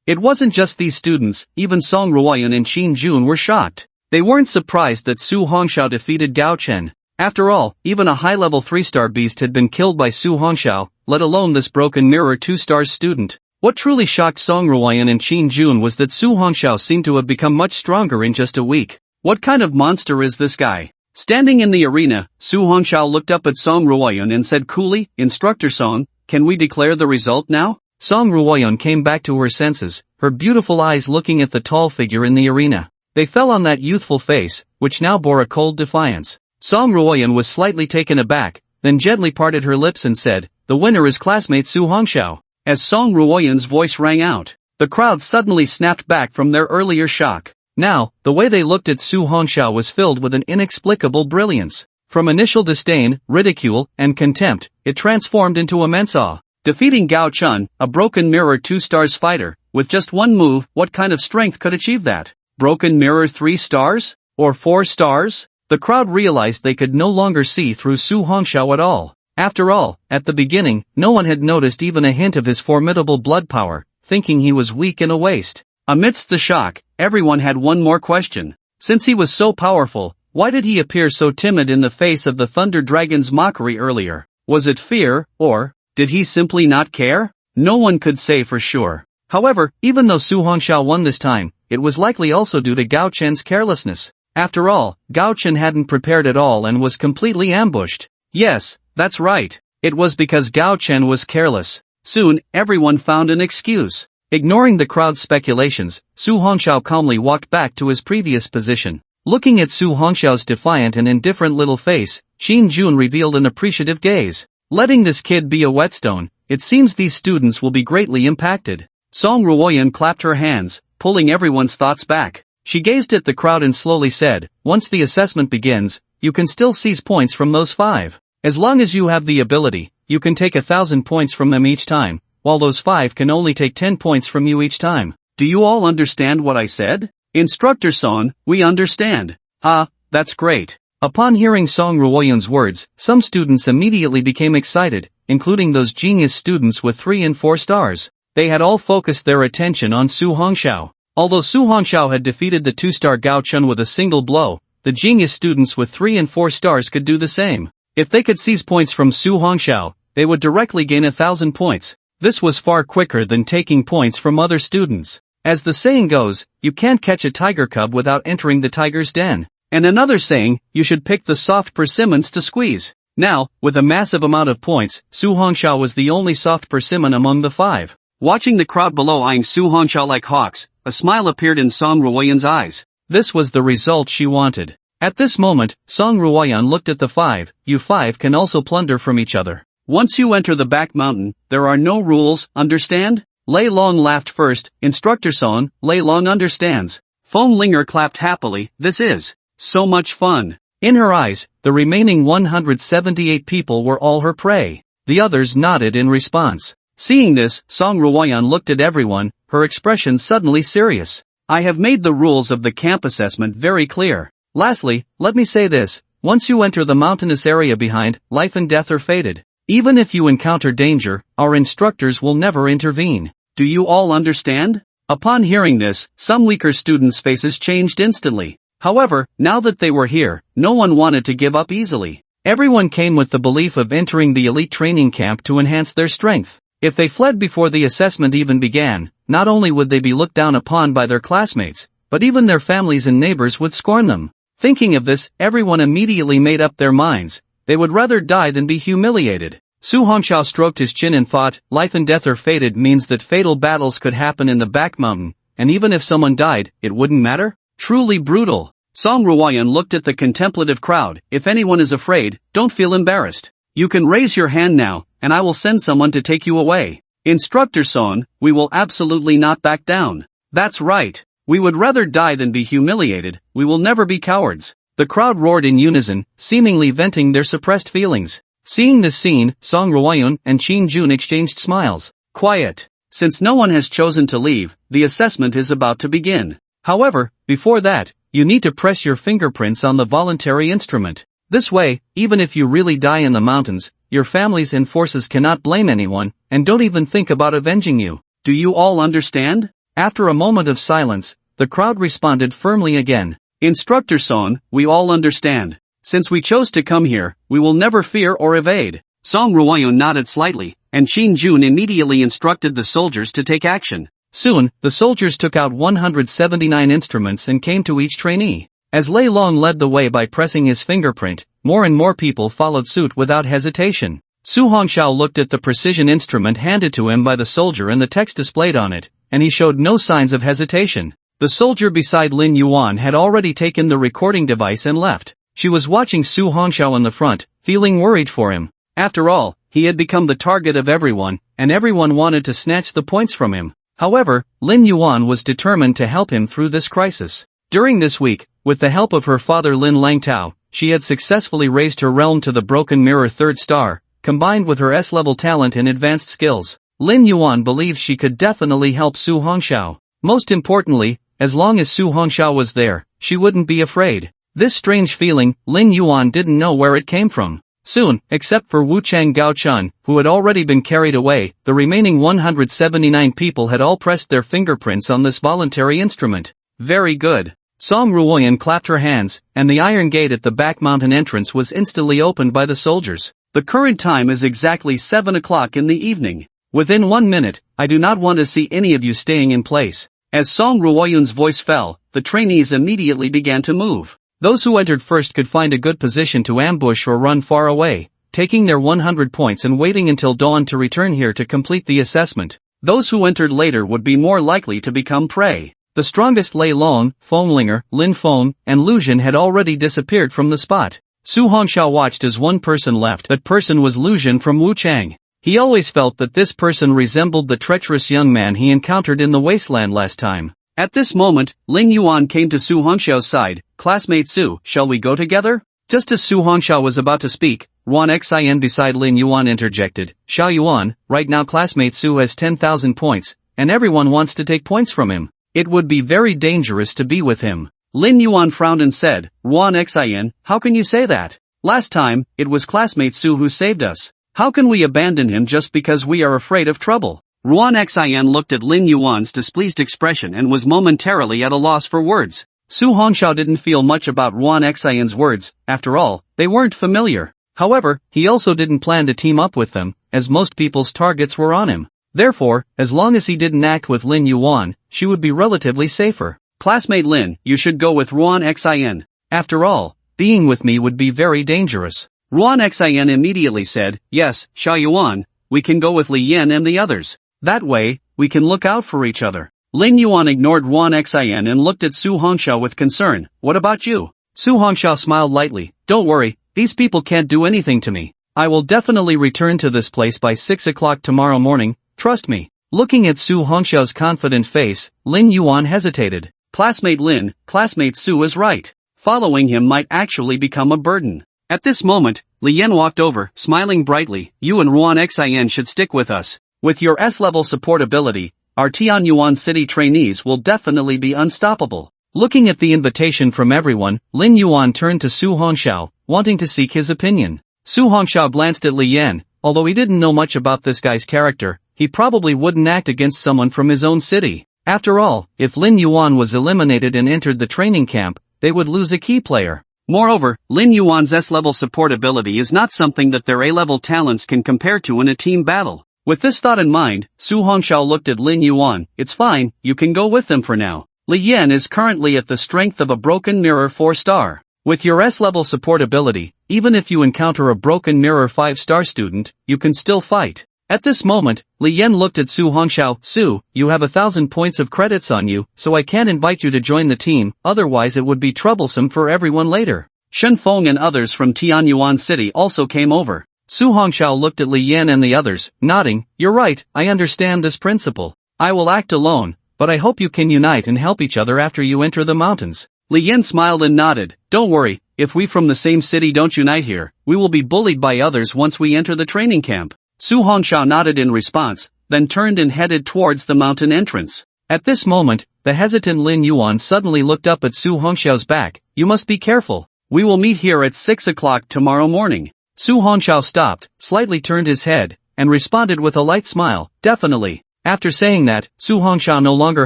It wasn't just these students, even Song Ruoyan and Qin Jun were shocked. They weren't surprised that Su Hongxiao defeated Gao Chen. After all, even a high-level 3-star beast had been killed by Su Hongxiao, let alone this Broken Mirror 2-star student. What truly shocked Song Ruoyan and Qin Jun was that Su Hongxiao seemed to have become much stronger in just a week. What kind of monster is this guy? Standing in the arena, Su Hongxiao looked up at Song Ruoyan and said coolly, "Instructor Song, can we declare the result now?" Song Ruoyan came back to her senses, her beautiful eyes looking at the tall figure in the arena. They fell on that youthful face, which now bore a cold defiance. Song Ruoyan was slightly taken aback, then gently parted her lips and said, "The winner is classmate Su Hongxiao." As Song Ruoyan's voice rang out, the crowd suddenly snapped back from their earlier shock. Now, the way they looked at Su Hongxiao was filled with an inexplicable brilliance. From initial disdain, ridicule, and contempt, it transformed into immense awe. Defeating Gao Chun, a Broken Mirror 2 stars fighter, with just one move, what kind of strength could achieve that? Broken Mirror 3 stars? Or 4 stars? The crowd realized they could no longer see through Su Hongxiao at all. After all, at the beginning, no one had noticed even a hint of his formidable blood power, thinking he was weak and a waste. Amidst the shock, everyone had one more question. Since he was so powerful, why did he appear so timid in the face of the Thunder Dragon's mockery earlier? Was it fear, or did he simply not care? No one could say for sure. However, even though Su Hongxiao won this time, it was likely also due to Gao Chen's carelessness. After all, Gao Chen hadn't prepared at all and was completely ambushed. Yes, that's right. It was because Gao Chen was careless. Soon, everyone found an excuse. Ignoring the crowd's speculations, Su Hongxiao calmly walked back to his previous position. Looking at Su Hongxiao's defiant and indifferent little face, Xin Jun revealed an appreciative gaze. Letting this kid be a whetstone, it seems these students will be greatly impacted. Song Ruoyan clapped her hands, pulling everyone's thoughts back. She gazed at the crowd and slowly said, once the assessment begins, you can still seize points from those 5. As long as you have the ability, you can take 1,000 points from them each time, while those 5 can only take 10 points from you each time. Do you all understand what I said? Instructor Son, we understand. Ah, that's great. Upon hearing Song Ruoyan's words, some students immediately became excited, including those genius students with 3 and 4 stars. They had all focused their attention on Su Hongxiao. Although Su Hongxiao had defeated the 2-star Gao Chen with a single blow, the genius students with 3 and 4 stars could do the same. If they could seize points from Su Hongxiao, they would directly gain 1,000 points. This was far quicker than taking points from other students. As the saying goes, you can't catch a tiger cub without entering the tiger's den. And another saying, you should pick the soft persimmons to squeeze. Now, with a massive amount of points, Su Hongxiao was the only soft persimmon among the 5. Watching the crowd below eyeing Su Hongxiao like hawks, a smile appeared in Song Ruoyan's eyes. This was the result she wanted. At this moment, Song Ruoyan looked at the 5, you 5 can also plunder from each other. Once you enter the back mountain, there are no rules, understand? Lei Long laughed first. Instructor Son, Lei Long understands. Feng Linger clapped happily, this is so much fun. In her eyes, the remaining 178 people were all her prey. The others nodded in response. Seeing this, Song Ruoyan looked at everyone, her expression suddenly serious. I have made the rules of the camp assessment very clear. Lastly, let me say this, once you enter the mountainous area behind, life and death are fated. Even if you encounter danger, our instructors will never intervene. Do you all understand? Upon hearing this, some weaker students' faces changed instantly. However, now that they were here, no one wanted to give up easily. Everyone came with the belief of entering the elite training camp to enhance their strength. If they fled before the assessment even began, not only would they be looked down upon by their classmates, but even their families and neighbors would scorn them. Thinking of this, everyone immediately made up their minds. They would rather die than be humiliated. Su Hongxiao stroked his chin and thought, life and death are fated means that fatal battles could happen in the back mountain, and even if someone died, it wouldn't matter? Truly brutal. Song Ruoyan looked at the contemplative crowd, if anyone is afraid, don't feel embarrassed. You can raise your hand now, and I will send someone to take you away. Instructor Son, we will absolutely not back down. That's right. We would rather die than be humiliated, we will never be cowards. The crowd roared in unison, seemingly venting their suppressed feelings. Seeing this scene, Song Ruoyan and Qin Jun exchanged smiles. Quiet. Since no one has chosen to leave, the assessment is about to begin. However, before that, you need to press your fingerprints on the voluntary instrument. This way, even if you really die in the mountains, your families and forces cannot blame anyone, and don't even think about avenging you. Do you all understand? After a moment of silence, the crowd responded firmly again. Instructor Son, we all understand. Since we chose to come here, we will never fear or evade. Song Ruoyan nodded slightly, and Qin Jun immediately instructed the soldiers to take action. Soon, the soldiers took out 179 instruments and came to each trainee. As Lei Long led the way by pressing his fingerprint, more and more people followed suit without hesitation. Su Hongxiao looked at the precision instrument handed to him by the soldier and the text displayed on it, and he showed no signs of hesitation. The soldier beside Lin Yuan had already taken the recording device and left. She was watching Su Hongxiao in the front, feeling worried for him. After all, he had become the target of everyone, and everyone wanted to snatch the points from him. However, Lin Yuan was determined to help him through this crisis. During this week, with the help of her father Lin Langtao, she had successfully raised her realm to the Broken Mirror 3rd star, combined with her S-level talent and advanced skills. Lin Yuan believed she could definitely help Su Hongxiao. Most importantly, as long as Su Hongxiao was there, she wouldn't be afraid. This strange feeling, Lin Yuan didn't know where it came from. Soon, except for Wu Chang Gao Chun, who had already been carried away, the remaining 179 people had all pressed their fingerprints on this voluntary instrument. Very good. Song Ruoyan clapped her hands, and the iron gate at the back mountain entrance was instantly opened by the soldiers. The current time is exactly 7 o'clock in the evening. Within 1 minute, I do not want to see any of you staying in place. As Song Ruoyan's voice fell, the trainees immediately began to move. Those who entered first could find a good position to ambush or run far away, taking their 100 points and waiting until dawn to return here to complete the assessment. Those who entered later would be more likely to become prey. The strongest Lei Long, Fenglinger, Lin Feng, and Lu Jin had already disappeared from the spot. Su Hongxiao watched as one person left. That person was Lu Jin from Wuchang. He always felt that this person resembled the treacherous young man he encountered in the wasteland last time. At this moment, Ling Yuan came to Su Hongxiao's side. "Classmate Su, shall we go together?" Just as Su Hongxiao was about to speak, Ruan Xin beside Lin Yuan interjected. "Xiao Yuan, right now classmate Su has 10,000 points, and everyone wants to take points from him. It would be very dangerous to be with him." Lin Yuan frowned and said, "Ruan Xin, how can you say that? Last time, it was classmate Su who saved us. How can we abandon him just because we are afraid of trouble?" Ruan Xin looked at Lin Yuan's displeased expression and was momentarily at a loss for words. Su Hongxiao didn't feel much about Ruan Xin's words. After all, they weren't familiar. However, he also didn't plan to team up with them, as most people's targets were on him. Therefore, as long as he didn't act with Lin Yuan, she would be relatively safer. "Classmate Lin, you should go with Ruan Xin. After all, being with me would be very dangerous." Ruan Xin immediately said, "Yes, Xiao Yuan, we can go with Li Yan and the others. That way, we can look out for each other." Lin Yuan ignored Ruan Xin and looked at Su Hongxiao with concern. "What about you?" Su Hongxiao smiled lightly. "Don't worry, these people can't do anything to me. I will definitely return to this place by 6 o'clock tomorrow morning, trust me." Looking at Su Hongxiao's confident face, Lin Yuan hesitated. "Classmate Lin, classmate Su is right. Following him might actually become a burden." At this moment, Li Yan walked over, smiling brightly. "You and Ruan Xin should stick with us. With your S-level support ability, our Tianyuan City trainees will definitely be unstoppable." Looking at the invitation from everyone, Lin Yuan turned to Su Hongxiao, wanting to seek his opinion. Su Hongxiao glanced at Li Yan. Although he didn't know much about this guy's character, he probably wouldn't act against someone from his own city. After all, if Lin Yuan was eliminated and entered the training camp, they would lose a key player. Moreover, Lin Yuan's S-level support ability is not something that their A-level talents can compare to in a team battle. With this thought in mind, Su Hongxiao looked at Lin Yuan. "It's fine, you can go with them for now. Li Yan is currently at the strength of a broken mirror 4-star. With your S-level support ability, even if you encounter a broken mirror 5-star student, you can still fight." At this moment, Li Yan looked at Su Hongxiao. "Su, you have 1,000 points of credits on you, so I can't invite you to join the team, otherwise it would be troublesome for everyone later." Chen Fan and others from Tianyuan City also came over. Su Hongxiao looked at Li Yan and the others, nodding. "You're right, I understand this principle. I will act alone, but I hope you can unite and help each other after you enter the mountains." Li Yan smiled and nodded. "Don't worry, if we from the same city don't unite here, we will be bullied by others once we enter the training camp." Su Hongxiao nodded in response, then turned and headed towards the mountain entrance. At this moment, the hesitant Lin Yuan suddenly looked up at Su Hongxiao's back. "You must be careful. We will meet here at 6 o'clock tomorrow morning." Su Hongxiao stopped, slightly turned his head, and responded with a light smile. "Definitely." After saying that, Su Hongxiao no longer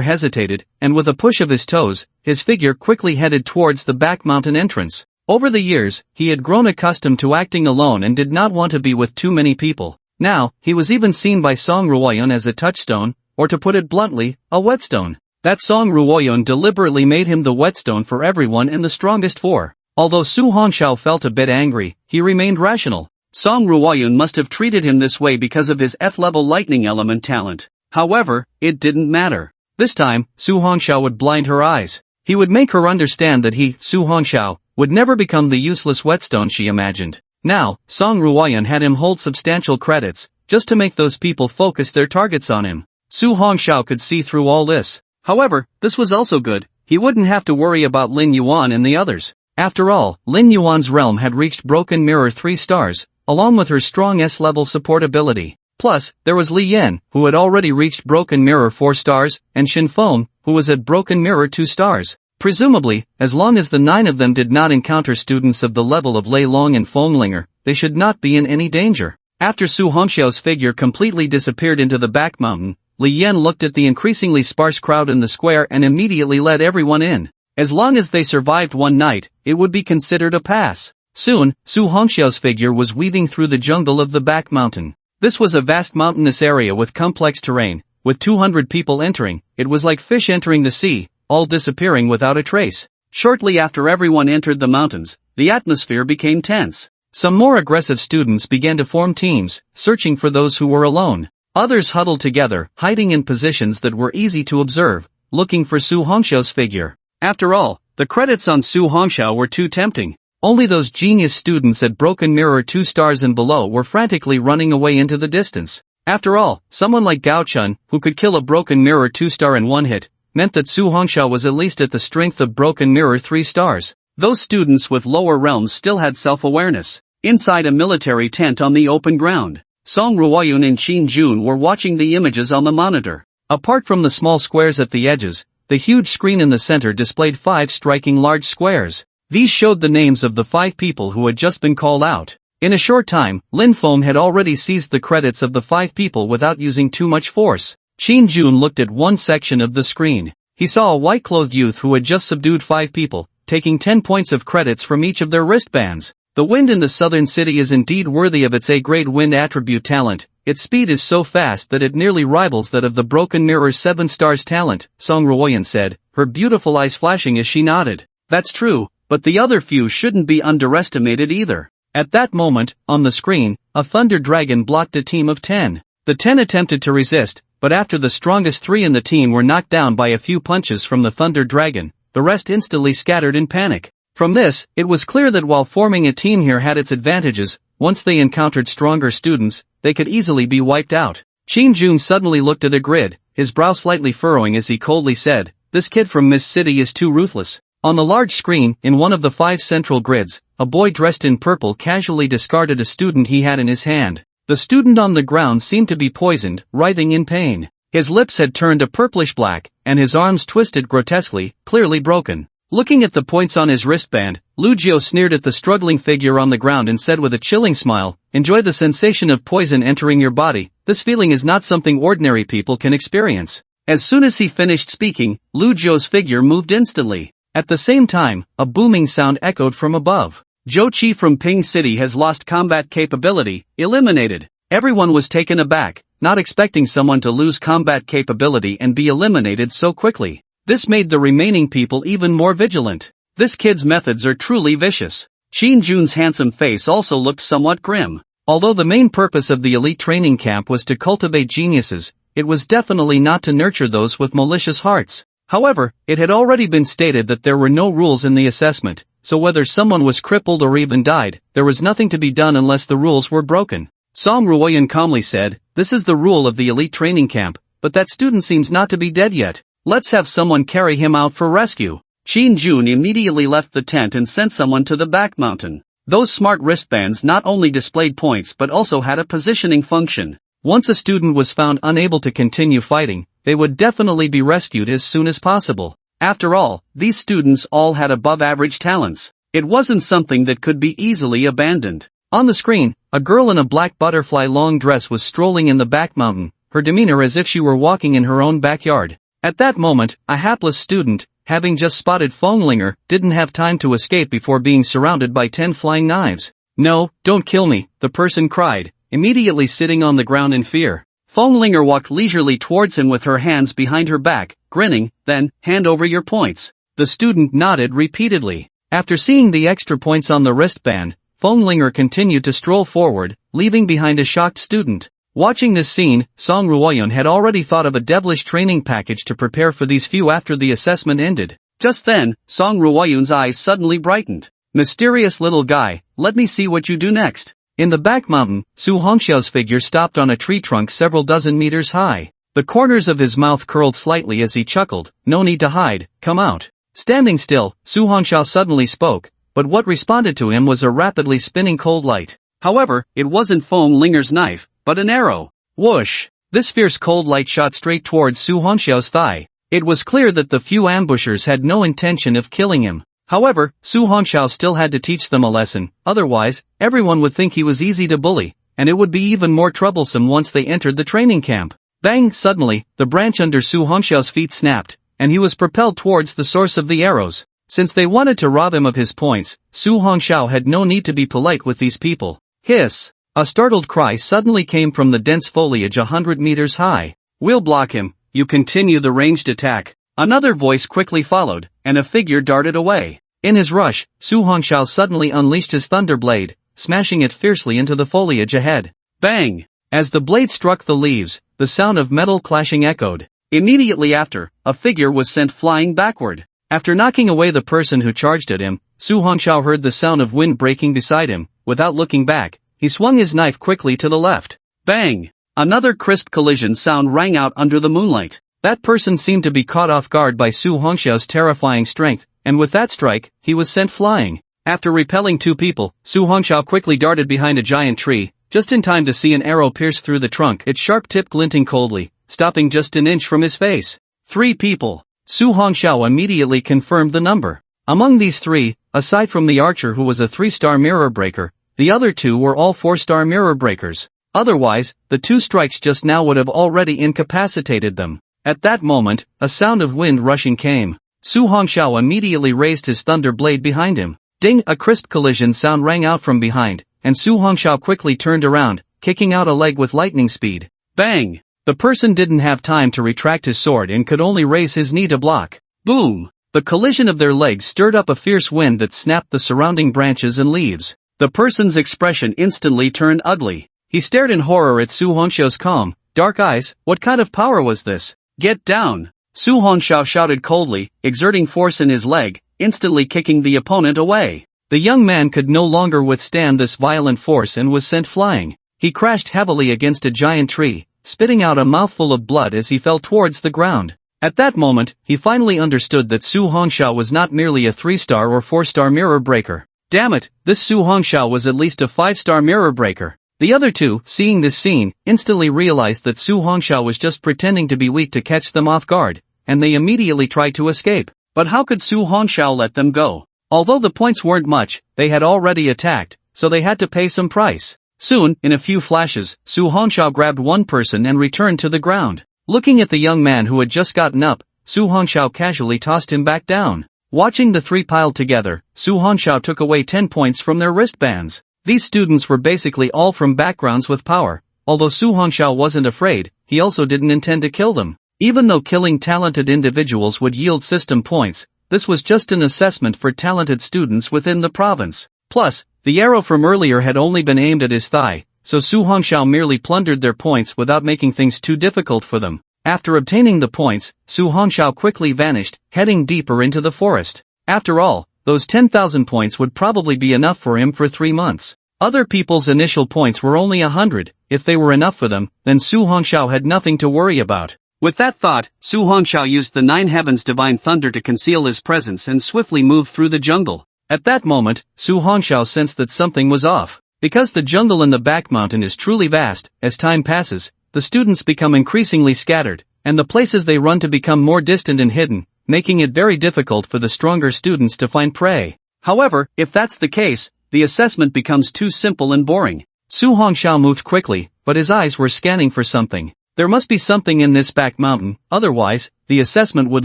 hesitated, and with a push of his toes, his figure quickly headed towards the back mountain entrance. Over the years, he had grown accustomed to acting alone and did not want to be with too many people. Now, he was even seen by Song Ruoyan as a touchstone, or to put it bluntly, a whetstone. That Song Ruoyan deliberately made him the whetstone for everyone in the strongest 4. Although Su Hongxiao felt a bit angry, he remained rational. Song Ruoyan must have treated him this way because of his F-level lightning element talent. However, it didn't matter. This time, Su Hongxiao would blind her eyes. He would make her understand that he, Su Hongxiao, would never become the useless whetstone she imagined. Now, Song Ruoyan had him hold substantial credits, just to make those people focus their targets on him. Su Hongxiao could see through all this. However, this was also good. He wouldn't have to worry about Lin Yuan and the others. After all, Lin Yuan's realm had reached Broken Mirror 3 stars, along with her strong S-level support ability. Plus, there was Li Yan, who had already reached Broken Mirror 4 stars, and Shin Feng, who was at Broken Mirror 2 stars. Presumably, as long as the 9 of them did not encounter students of the level of Lei Long and Fenglinger, they should not be in any danger. After Su Hongxiao's figure completely disappeared into the back mountain, Li Yan looked at the increasingly sparse crowd in the square and immediately let everyone in. As long as they survived one night, it would be considered a pass. Soon, Su Hongxiao's figure was weaving through the jungle of the back mountain. This was a vast mountainous area with complex terrain. With 200 people entering, it was like fish entering the sea, all disappearing without a trace. Shortly after everyone entered the mountains, the atmosphere became tense. Some more aggressive students began to form teams, searching for those who were alone. Others huddled together, hiding in positions that were easy to observe, looking for Su Hongxiao's figure. After all, the credits on Su Hongxiao were too tempting. Only those genius students at Broken Mirror 2 stars and below were frantically running away into the distance. After all, someone like Gao Chun, who could kill a Broken Mirror 2 star in one hit, meant that Su Hongxiao was at least at the strength of Broken Mirror 3 stars. Those students with lower realms still had self-awareness. Inside a military tent on the open ground, Song Ruoyun and Qin Jun were watching the images on the monitor. Apart from the small squares at the edges, the huge screen in the center displayed 5 striking large squares. These showed the names of the 5 people who had just been called out. In a short time, Lin Feng had already seized the credits of the 5 people without using too much force. Qin Jun looked at one section of the screen. He saw a white-clothed youth who had just subdued 5 people, taking 10 points of credits from each of their wristbands. The wind in the southern city is indeed worthy of its A-grade wind attribute talent. Its speed is so fast that it nearly rivals that of the Broken Mirror 7 stars talent, Song Ruoyan said, her beautiful eyes flashing as she nodded. That's true, but the other few shouldn't be underestimated either. At that moment, on the screen, a thunder dragon blocked a team of 10. The 10 attempted to resist, but after the strongest 3 in the team were knocked down by a few punches from the thunder dragon, the rest instantly scattered in panic. From this, it was clear that while forming a team here had its advantages, once they encountered stronger students, they could easily be wiped out. Qin Jun suddenly looked at a grid, his brow slightly furrowing as he coldly said, "This kid from Miss City is too ruthless." On the large screen, in one of the 5 central grids, a boy dressed in purple casually discarded a student he had in his hand. The student on the ground seemed to be poisoned, writhing in pain. His lips had turned a purplish black, and his arms twisted grotesquely, clearly broken. Looking at the points on his wristband, Lu Jiao sneered at the struggling figure on the ground and said with a chilling smile, "Enjoy the sensation of poison entering your body. This feeling is not something ordinary people can experience." As soon as he finished speaking, Lu Jiao's figure moved instantly. At the same time, a booming sound echoed from above. "Zhou Qi from Ping City has lost combat capability, eliminated." Everyone was taken aback, not expecting someone to lose combat capability and be eliminated so quickly. This made the remaining people even more vigilant. This kid's methods are truly vicious. Qin Jun's handsome face also looked somewhat grim. Although the main purpose of the elite training camp was to cultivate geniuses, it was definitely not to nurture those with malicious hearts. However, it had already been stated that there were no rules in the assessment, so whether someone was crippled or even died, there was nothing to be done unless the rules were broken. Song Ruoyan calmly said, "This is the rule of the elite training camp, but that student seems not to be dead yet. Let's have someone carry him out for rescue." Qin Jun immediately left the tent and sent someone to the back mountain. Those smart wristbands not only displayed points but also had a positioning function. Once a student was found unable to continue fighting, they would definitely be rescued as soon as possible. After all, these students all had above-average talents. It wasn't something that could be easily abandoned. On the screen, a girl in a black butterfly long dress was strolling in the back mountain, her demeanor as if she were walking in her own backyard. At that moment, a hapless student, having just spotted Fenglinger, didn't have time to escape before being surrounded by 10 flying knives. "No, don't kill me," the person cried, immediately sitting on the ground in fear. Fenglinger walked leisurely towards him with her hands behind her back, grinning, then, "Hand over your points." The student nodded repeatedly. After seeing the extra points on the wristband, Fenglinger continued to stroll forward, leaving behind a shocked student. Watching this scene, Song Ruoyan had already thought of a devilish training package to prepare for these few after the assessment ended. Just then, Song Ruoyan's eyes suddenly brightened. "Mysterious little guy, let me see what you do next." In the back mountain, Su Hongxiao's figure stopped on a tree trunk several dozen meters high. The corners of his mouth curled slightly as he chuckled, "No need to hide, come out." Standing still, Su Hongxiao suddenly spoke, but what responded to him was a rapidly spinning cold light. However, it wasn't Fenglinger's knife, but an arrow. Whoosh! This fierce cold light shot straight towards Su Hongxiao's thigh. It was clear that the few ambushers had no intention of killing him. However, Su Hongxiao still had to teach them a lesson, otherwise, everyone would think he was easy to bully, and it would be even more troublesome once they entered the training camp. Bang! Suddenly, the branch under Su Hongxiao's feet snapped, and he was propelled towards the source of the arrows. Since they wanted to rob him of his points, Su Hongxiao had no need to be polite with these people. Hiss! A startled cry suddenly came from the dense foliage 100 meters high. We'll block him, you continue the ranged attack. Another voice quickly followed, and a figure darted away. In his rush, Su Hongxiao suddenly unleashed his thunder blade, smashing it fiercely into the foliage ahead. Bang! As the blade struck the leaves, the sound of metal clashing echoed. Immediately after, a figure was sent flying backward. After knocking away the person who charged at him, Su Hongxiao heard the sound of wind breaking beside him. Without looking back, he swung his knife quickly to the left. Bang! Another crisp collision sound rang out under the moonlight. That person seemed to be caught off guard by Su Hongxiao's terrifying strength, and with that strike, he was sent flying. After repelling two people, Su Hongxiao quickly darted behind a giant tree, just in time to see an arrow pierce through the trunk, its sharp tip glinting coldly, stopping just an inch from his face. 3 people. Su Hongxiao immediately confirmed the number. Among these 3, aside from the archer who was a 3-star mirror breaker, the other 2 were all 4-star mirror breakers. Otherwise, the 2 strikes just now would have already incapacitated them. At that moment, a sound of wind rushing came. Su Hongxiao immediately raised his thunder blade behind him. Ding! A crisp collision sound rang out from behind, and Su Hongxiao quickly turned around, kicking out a leg with lightning speed. Bang! The person didn't have time to retract his sword and could only raise his knee to block. Boom! The collision of their legs stirred up a fierce wind that snapped the surrounding branches and leaves. The person's expression instantly turned ugly. He stared in horror at Su Hongxiao's calm, dark eyes. What kind of power was this? Get down! Su Hongxiao shouted coldly, exerting force in his leg, instantly kicking the opponent away. The young man could no longer withstand this violent force and was sent flying. He crashed heavily against a giant tree, spitting out a mouthful of blood as he fell towards the ground. At that moment, he finally understood that Su Hongxiao was not merely a 3-star or 4-star mirror breaker. Damn it, this Su Hongxiao was at least a 5-star mirror breaker. The other 2, seeing this scene, instantly realized that Su Hongxiao was just pretending to be weak to catch them off guard, and they immediately tried to escape. But how could Su Hongxiao let them go? Although the points weren't much, they had already attacked, so they had to pay some price. Soon, in a few flashes, Su Hongxiao grabbed one person and returned to the ground. Looking at the young man who had just gotten up, Su Hongxiao casually tossed him back down. Watching the 3 piled together, Su Hongxiao took away 10 points from their wristbands. These students were basically all from backgrounds with power. Although Su Hongxiao wasn't afraid, he also didn't intend to kill them. Even though killing talented individuals would yield system points, this was just an assessment for talented students within the province. Plus, the arrow from earlier had only been aimed at his thigh, so Su Hongxiao merely plundered their points without making things too difficult for them. After obtaining the points, Su Hongxiao quickly vanished, heading deeper into the forest. After all, those 10,000 points would probably be enough for him for 3 months. Other people's initial points were only 100, if they were enough for them, then Su Hongxiao had nothing to worry about. With that thought, Su Hongxiao used the 9 heavens divine thunder to conceal his presence and swiftly moved through the jungle. At that moment, Su Hongxiao sensed that something was off. Because the jungle in the back mountain is truly vast, as time passes, the students become increasingly scattered, and the places they run to become more distant and hidden, making it very difficult for the stronger students to find prey. However, if that's the case, the assessment becomes too simple and boring. Su Hongxiao moved quickly, but his eyes were scanning for something. There must be something in this back mountain, otherwise, the assessment would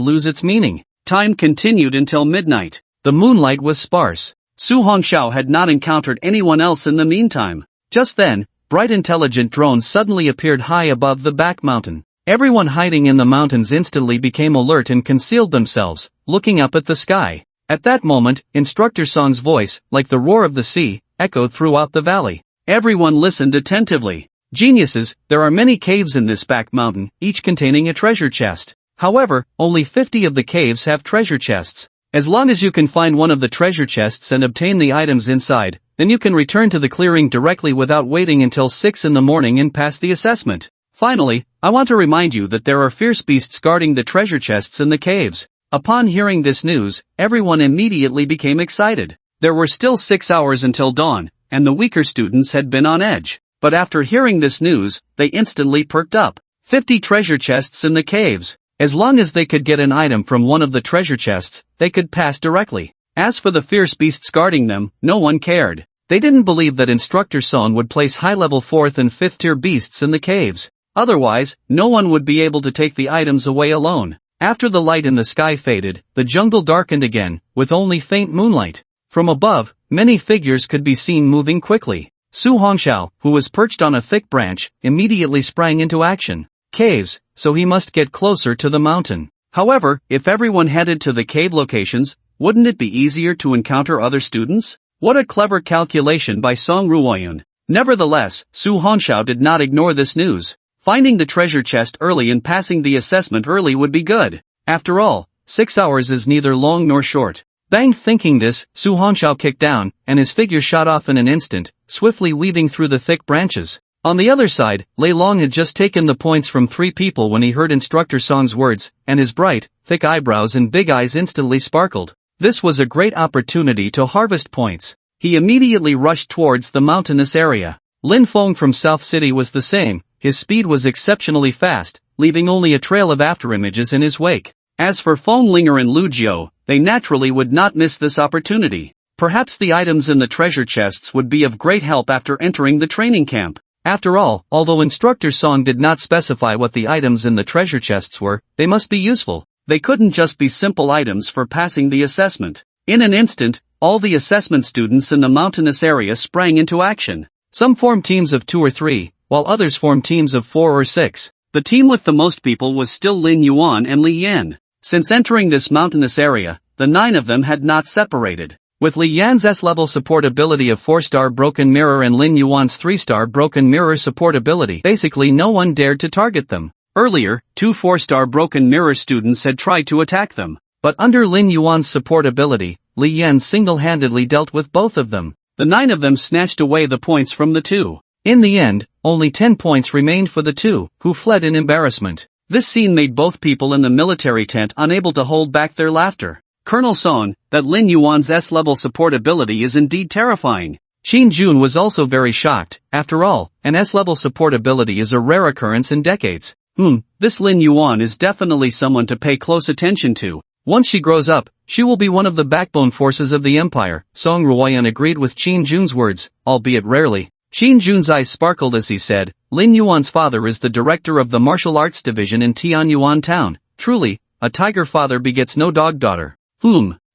lose its meaning. Time continued until midnight. The moonlight was sparse. Su Hongxiao had not encountered anyone else in the meantime. Just then, bright intelligent drones suddenly appeared high above the back mountain. Everyone hiding in the mountains instantly became alert and concealed themselves, looking up at the sky. At that moment, Instructor Song's voice, like the roar of the sea, echoed throughout the valley. Everyone listened attentively. Geniuses, there are many caves in this back mountain, each containing a treasure chest. However, only 50 of the caves have treasure chests. As long as you can find one of the treasure chests and obtain the items inside, then you can return to the clearing directly without waiting until 6 in the morning and pass the assessment. Finally, I want to remind you that there are fierce beasts guarding the treasure chests in the caves. Upon hearing this news, everyone immediately became excited. There were still 6 hours until dawn, and the weaker students had been on edge. But after hearing this news, they instantly perked up. 50 treasure chests in the caves. As long as they could get an item from one of the treasure chests, they could pass directly. As for the fierce beasts guarding them, no one cared. They didn't believe that Instructor Son would place high-level 4th and 5th tier beasts in the caves. Otherwise, no one would be able to take the items away alone. After the light in the sky faded, the jungle darkened again, with only faint moonlight. From above, many figures could be seen moving quickly. Su Hongxiao, who was perched on a thick branch, immediately sprang into action. Caves, so he must get closer to the mountain. However, if everyone headed to the cave locations, wouldn't it be easier to encounter other students? What a clever calculation by Song Ruoyun. Nevertheless, Su Hongxiao did not ignore this news. Finding the treasure chest early and passing the assessment early would be good. After all, 6 hours is neither long nor short. Bang! Thinking this, Su Hongxiao kicked down, and his figure shot off in an instant, swiftly weaving through the thick branches. On the other side, Lei Long had just taken the points from 3 people when he heard Instructor Song's words, and his bright, thick eyebrows and big eyes instantly sparkled. This was a great opportunity to harvest points. He immediately rushed towards the mountainous area. Lin Feng from South City was the same. His speed was exceptionally fast, leaving only a trail of afterimages in his wake. As for Feng Linger and Lu Jiu, they naturally would not miss this opportunity. Perhaps the items in the treasure chests would be of great help after entering the training camp. After all, although Instructor Song did not specify what the items in the treasure chests were, they must be useful. They couldn't just be simple items for passing the assessment. In an instant, all the assessment students in the mountainous area sprang into action. Some formed teams of 2 or 3, while others formed teams of 4 or 6. The team with the most people was still Lin Yuan and Li Yan. Since entering this mountainous area, the 9 of them had not separated. With Li Yan's S-level support ability of 4-star Broken Mirror and Lin Yuan's 3-star Broken Mirror support ability, basically no one dared to target them. Earlier, 2 4-star Broken Mirror students had tried to attack them, but under Lin Yuan's support ability, Li Yan single-handedly dealt with both of them. The 9 of them snatched away the points from the 2. In the end, only 10 points remained for the 2, who fled in embarrassment. This scene made both people in the military tent unable to hold back their laughter. Colonel Song, that Lin Yuan's S-level support ability is indeed terrifying. Xin Jun was also very shocked. After all, an S-level support ability is a rare occurrence in decades. This Lin Yuan is definitely someone to pay close attention to. Once she grows up, she will be one of the backbone forces of the empire. Song Ruoyan agreed with Xin Jun's words, albeit rarely. Xin Jun's eyes sparkled as he said, Lin Yuan's father is the director of the martial arts division in Tianyuan town. Truly, a tiger father begets no dog daughter.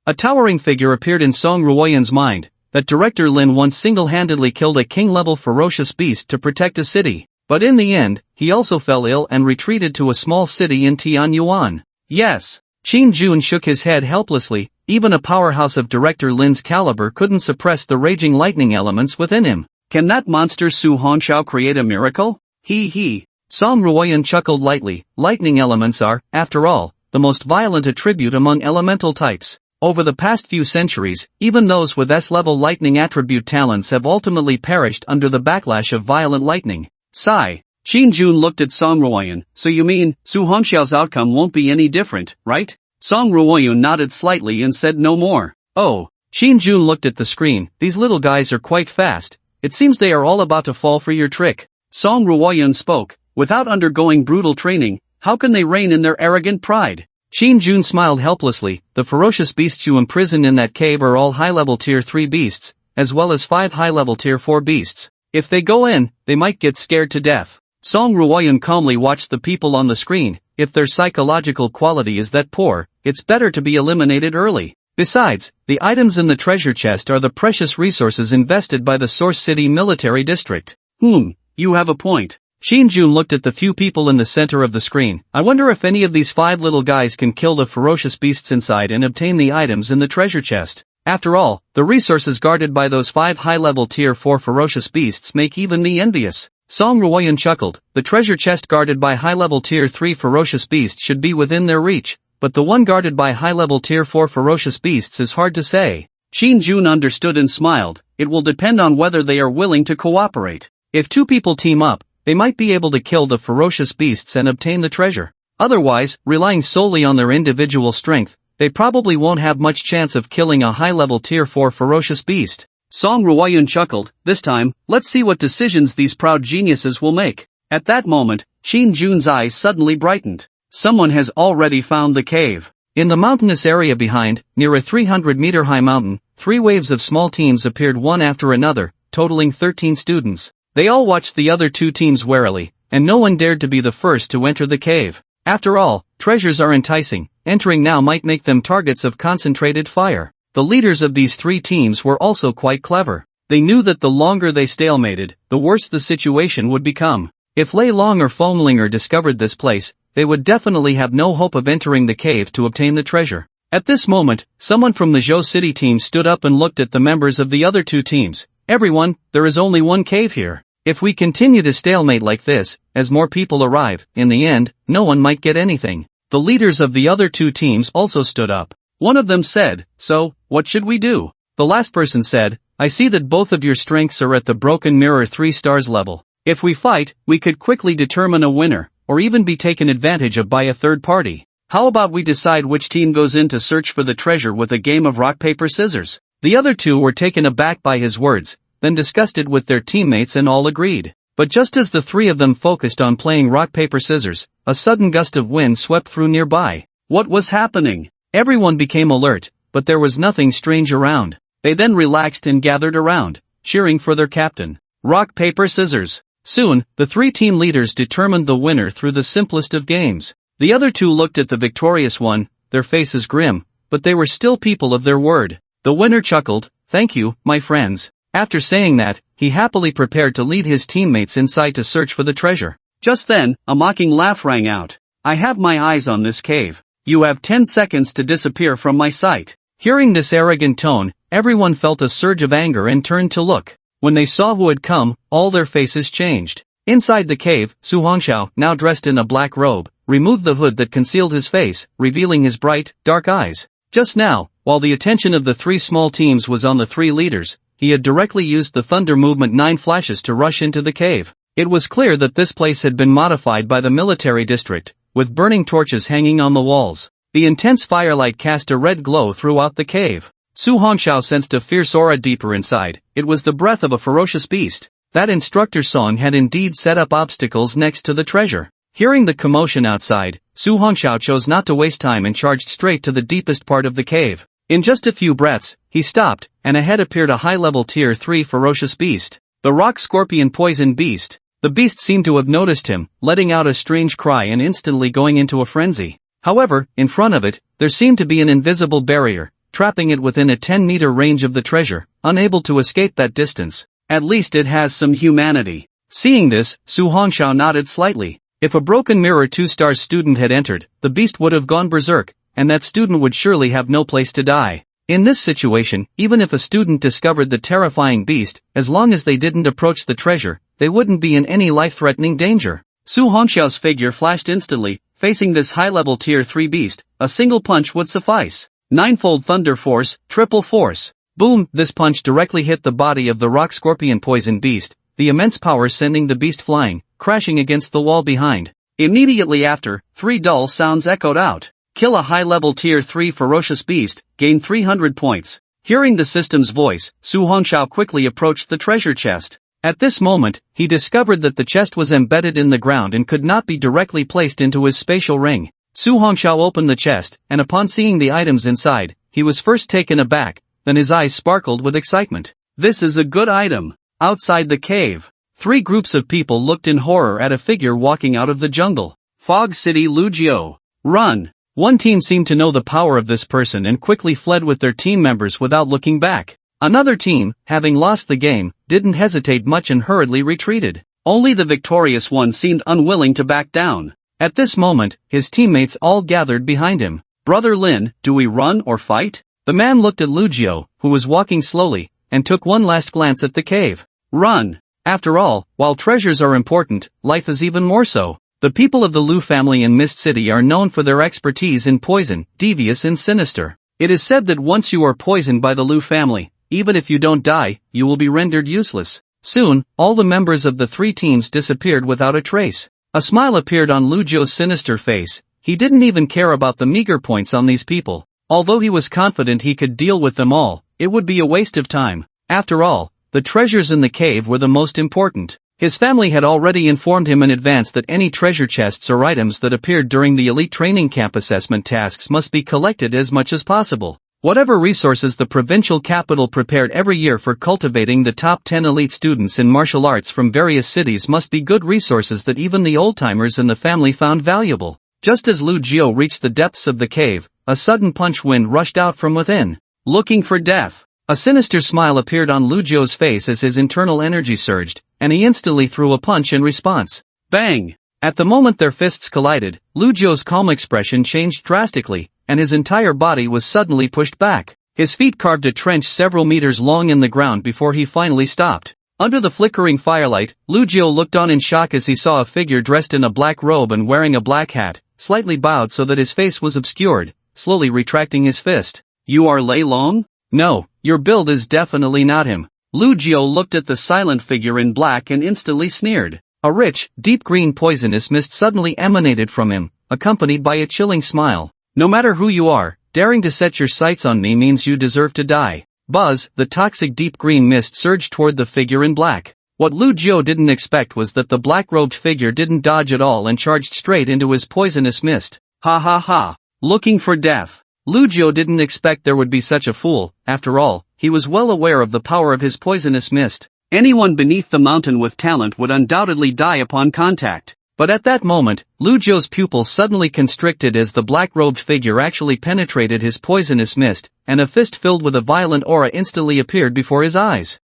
A towering figure appeared in Song Ruoyan's mind, that Director Lin once single-handedly killed a king-level ferocious beast to protect a city. But in the end, he also fell ill and retreated to a small city in Tianyuan. Yes. Xin Jun shook his head helplessly. Even a powerhouse of Director Lin's caliber couldn't suppress the raging lightning elements within him. Can that monster Su Hongxiao create a miracle? He. Song Ruoyan chuckled lightly. Lightning elements are, after all, the most violent attribute among elemental types. Over the past few centuries, even those with S-level lightning attribute talents have ultimately perished under the backlash of violent lightning. Sigh. Xin Jun looked at Song Ruoyan. So you mean, Su Hongxiao's outcome won't be any different, right? Song Ruoyan nodded slightly and said no more. Oh. Xin Jun looked at the screen. These little guys are quite fast. It seems they are all about to fall for your trick. Song Ruoyan spoke. Without undergoing brutal training, how can they reign in their arrogant pride? Xin Jun smiled helplessly. The ferocious beasts you imprisoned in that cave are all high-level tier 3 beasts, as well as 5 high-level tier 4 beasts. If they go in, they might get scared to death. Song Ruoyan calmly watched the people on the screen. If their psychological quality is that poor, it's better to be eliminated early. Besides, the items in the treasure chest are the precious resources invested by the Source City Military District. You have a point. Xin Jun looked at the few people in the center of the screen. I wonder if any of these 5 little guys can kill the ferocious beasts inside and obtain the items in the treasure chest. After all, the resources guarded by those 5 high-level tier 4 ferocious beasts make even me envious. Song Ruoyan chuckled. The treasure chest guarded by high-level tier 3 ferocious beasts should be within their reach, but the one guarded by high-level tier 4 ferocious beasts is hard to say. Xin Jun understood and smiled. It will depend on whether they are willing to cooperate. If 2 people team up, they might be able to kill the ferocious beasts and obtain the treasure. Otherwise, relying solely on their individual strength, they probably won't have much chance of killing a high-level tier 4 ferocious beast. Song Ruoyan chuckled. This time, let's see what decisions these proud geniuses will make. At that moment, Xin Jun's eyes suddenly brightened. Someone has already found the cave. In the mountainous area behind, near a 300-meter-high mountain, 3 waves of small teams appeared one after another, totaling 13 students. They all watched the other 2 teams warily, and no one dared to be the first to enter the cave. After all, treasures are enticing. Entering now might make them targets of concentrated fire. The leaders of these 3 teams were also quite clever. They knew that the longer they stalemated, the worse the situation would become. If Lei Long or Fomlinger discovered this place, they would definitely have no hope of entering the cave to obtain the treasure. At this moment, someone from the Zhou City team stood up and looked at the members of the other 2 teams. Everyone, there is only one cave here. If we continue to stalemate like this, as more people arrive, in the end, no one might get anything. The leaders of the other 2 teams also stood up. One of them said, "So, what should we do?" The last person said, "I see that both of your strengths are at the Broken Mirror 3 stars level. If we fight, we could quickly determine a winner, or even be taken advantage of by a third party. How about we decide which team goes in to search for the treasure with a game of rock paper scissors?" The other 2 were taken aback by his words, then discussed with their teammates and all agreed. But just as the 3 of them focused on playing rock paper scissors, a sudden gust of wind swept through nearby. What was happening? Everyone became alert, but there was nothing strange around. They then relaxed and gathered around, cheering for their captain. Rock paper scissors. Soon, the 3 team leaders determined the winner through the simplest of games. The other 2 looked at the victorious one, their faces grim, but they were still people of their word. The winner chuckled, "Thank you, my friends." After saying that, he happily prepared to lead his teammates inside to search for the treasure. Just then, a mocking laugh rang out. "I have my eyes on this cave. You have 10 seconds to disappear from my sight." Hearing this arrogant tone, everyone felt a surge of anger and turned to look. When they saw who had come, all their faces changed. Inside the cave, Su Hongxiao, now dressed in a black robe, removed the hood that concealed his face, revealing his bright, dark eyes. Just now, while the attention of the 3 small teams was on the 3 leaders, he had directly used the Thunder Movement 9 flashes to rush into the cave. It was clear that this place had been modified by the military district, with burning torches hanging on the walls. The intense firelight cast a red glow throughout the cave. Su Hongxiao sensed a fierce aura deeper inside. It was the breath of a ferocious beast. That Instructor song had indeed set up obstacles next to the treasure. Hearing the commotion outside, Su Hongxiao chose not to waste time and charged straight to the deepest part of the cave. In just a few breaths, he stopped, and ahead appeared a high-level Tier 3 ferocious beast. The rock scorpion poison beast. The beast seemed to have noticed him, letting out a strange cry and instantly going into a frenzy. However, in front of it, there seemed to be an invisible barrier, trapping it within a 10-meter range of the treasure, unable to escape that distance. At least it has some humanity. Seeing this, Su Hongxiao nodded slightly. If a Broken Mirror 2-star student had entered, the beast would have gone berserk, and that student would surely have no place to die. In this situation, even if a student discovered the terrifying beast, as long as they didn't approach the treasure, they wouldn't be in any life-threatening danger. Su Hongxiao's figure flashed instantly. Facing this high-level Tier 3 beast, a single punch would suffice. Ninefold Thunder Force, Triple Force. Boom! This punch directly hit the body of the rock scorpion poison beast, the immense power sending the beast flying, crashing against the wall behind. Immediately after, 3 dull sounds echoed out. Kill a high-level Tier 3 ferocious beast, gain 300 points. Hearing the system's voice, Su Hongxiao quickly approached the treasure chest. At this moment, he discovered that the chest was embedded in the ground and could not be directly placed into his spatial ring. Su Hongxiao opened the chest, and upon seeing the items inside, he was first taken aback, then his eyes sparkled with excitement. This is a good item. Outside the cave, 3 groups of people looked in horror at a figure walking out of the jungle. Fog City Lujiu. Run! One team seemed to know the power of this person and quickly fled with their team members without looking back. Another team, having lost the game, didn't hesitate much and hurriedly retreated. Only the victorious one seemed unwilling to back down. At this moment, his teammates all gathered behind him. "Brother Lin, do we run or fight?" The man looked at Lujiu, who was walking slowly, and took one last glance at the cave. "Run! After all, while treasures are important, life is even more so. The people of the Lu family in Mist City are known for their expertise in poison, devious and sinister. It is said that once you are poisoned by the Lu family, even if you don't die, you will be rendered useless." Soon, all the members of the 3 teams disappeared without a trace. A smile appeared on Lujiu's sinister face. He didn't even care about the meager points on these people. Although he was confident he could deal with them all, it would be a waste of time. After all, the treasures in the cave were the most important. His family had already informed him in advance that any treasure chests or items that appeared during the elite training camp assessment tasks must be collected as much as possible. Whatever resources the provincial capital prepared every year for cultivating the top 10 elite students in martial arts from various cities must be good resources that even the old-timers in the family found valuable. Just as Lu Jiu reached the depths of the cave, a sudden punch wind rushed out from within. Looking for death. A sinister smile appeared on Lu Jiu's face as his internal energy surged, and he instantly threw a punch in response. Bang! At the moment their fists collided, Lu Jiu's calm expression changed drastically, and his entire body was suddenly pushed back. His feet carved a trench several meters long in the ground before he finally stopped. Under the flickering firelight, Lu Jiu looked on in shock as he saw a figure dressed in a black robe and wearing a black hat, slightly bowed so that his face was obscured, slowly retracting his fist. You are Lei Long? No, your build is definitely not him. Lu Jiu looked at the silent figure in black and instantly sneered. A rich, deep green poisonous mist suddenly emanated from him, accompanied by a chilling smile. No matter who you are, daring to set your sights on me means you deserve to die. Buzz, the toxic deep green mist surged toward the figure in black. What Lu Jiu didn't expect was that the black-robed figure didn't dodge at all and charged straight into his poisonous mist. Ha ha ha. Looking for death. Lu Jiu didn't expect there would be such a fool. After all, he was well aware of the power of his poisonous mist. Anyone beneath the mountain with talent would undoubtedly die upon contact. But at that moment, Lu Jiu's pupils suddenly constricted as the black-robed figure actually penetrated his poisonous mist, and a fist filled with a violent aura instantly appeared before his eyes.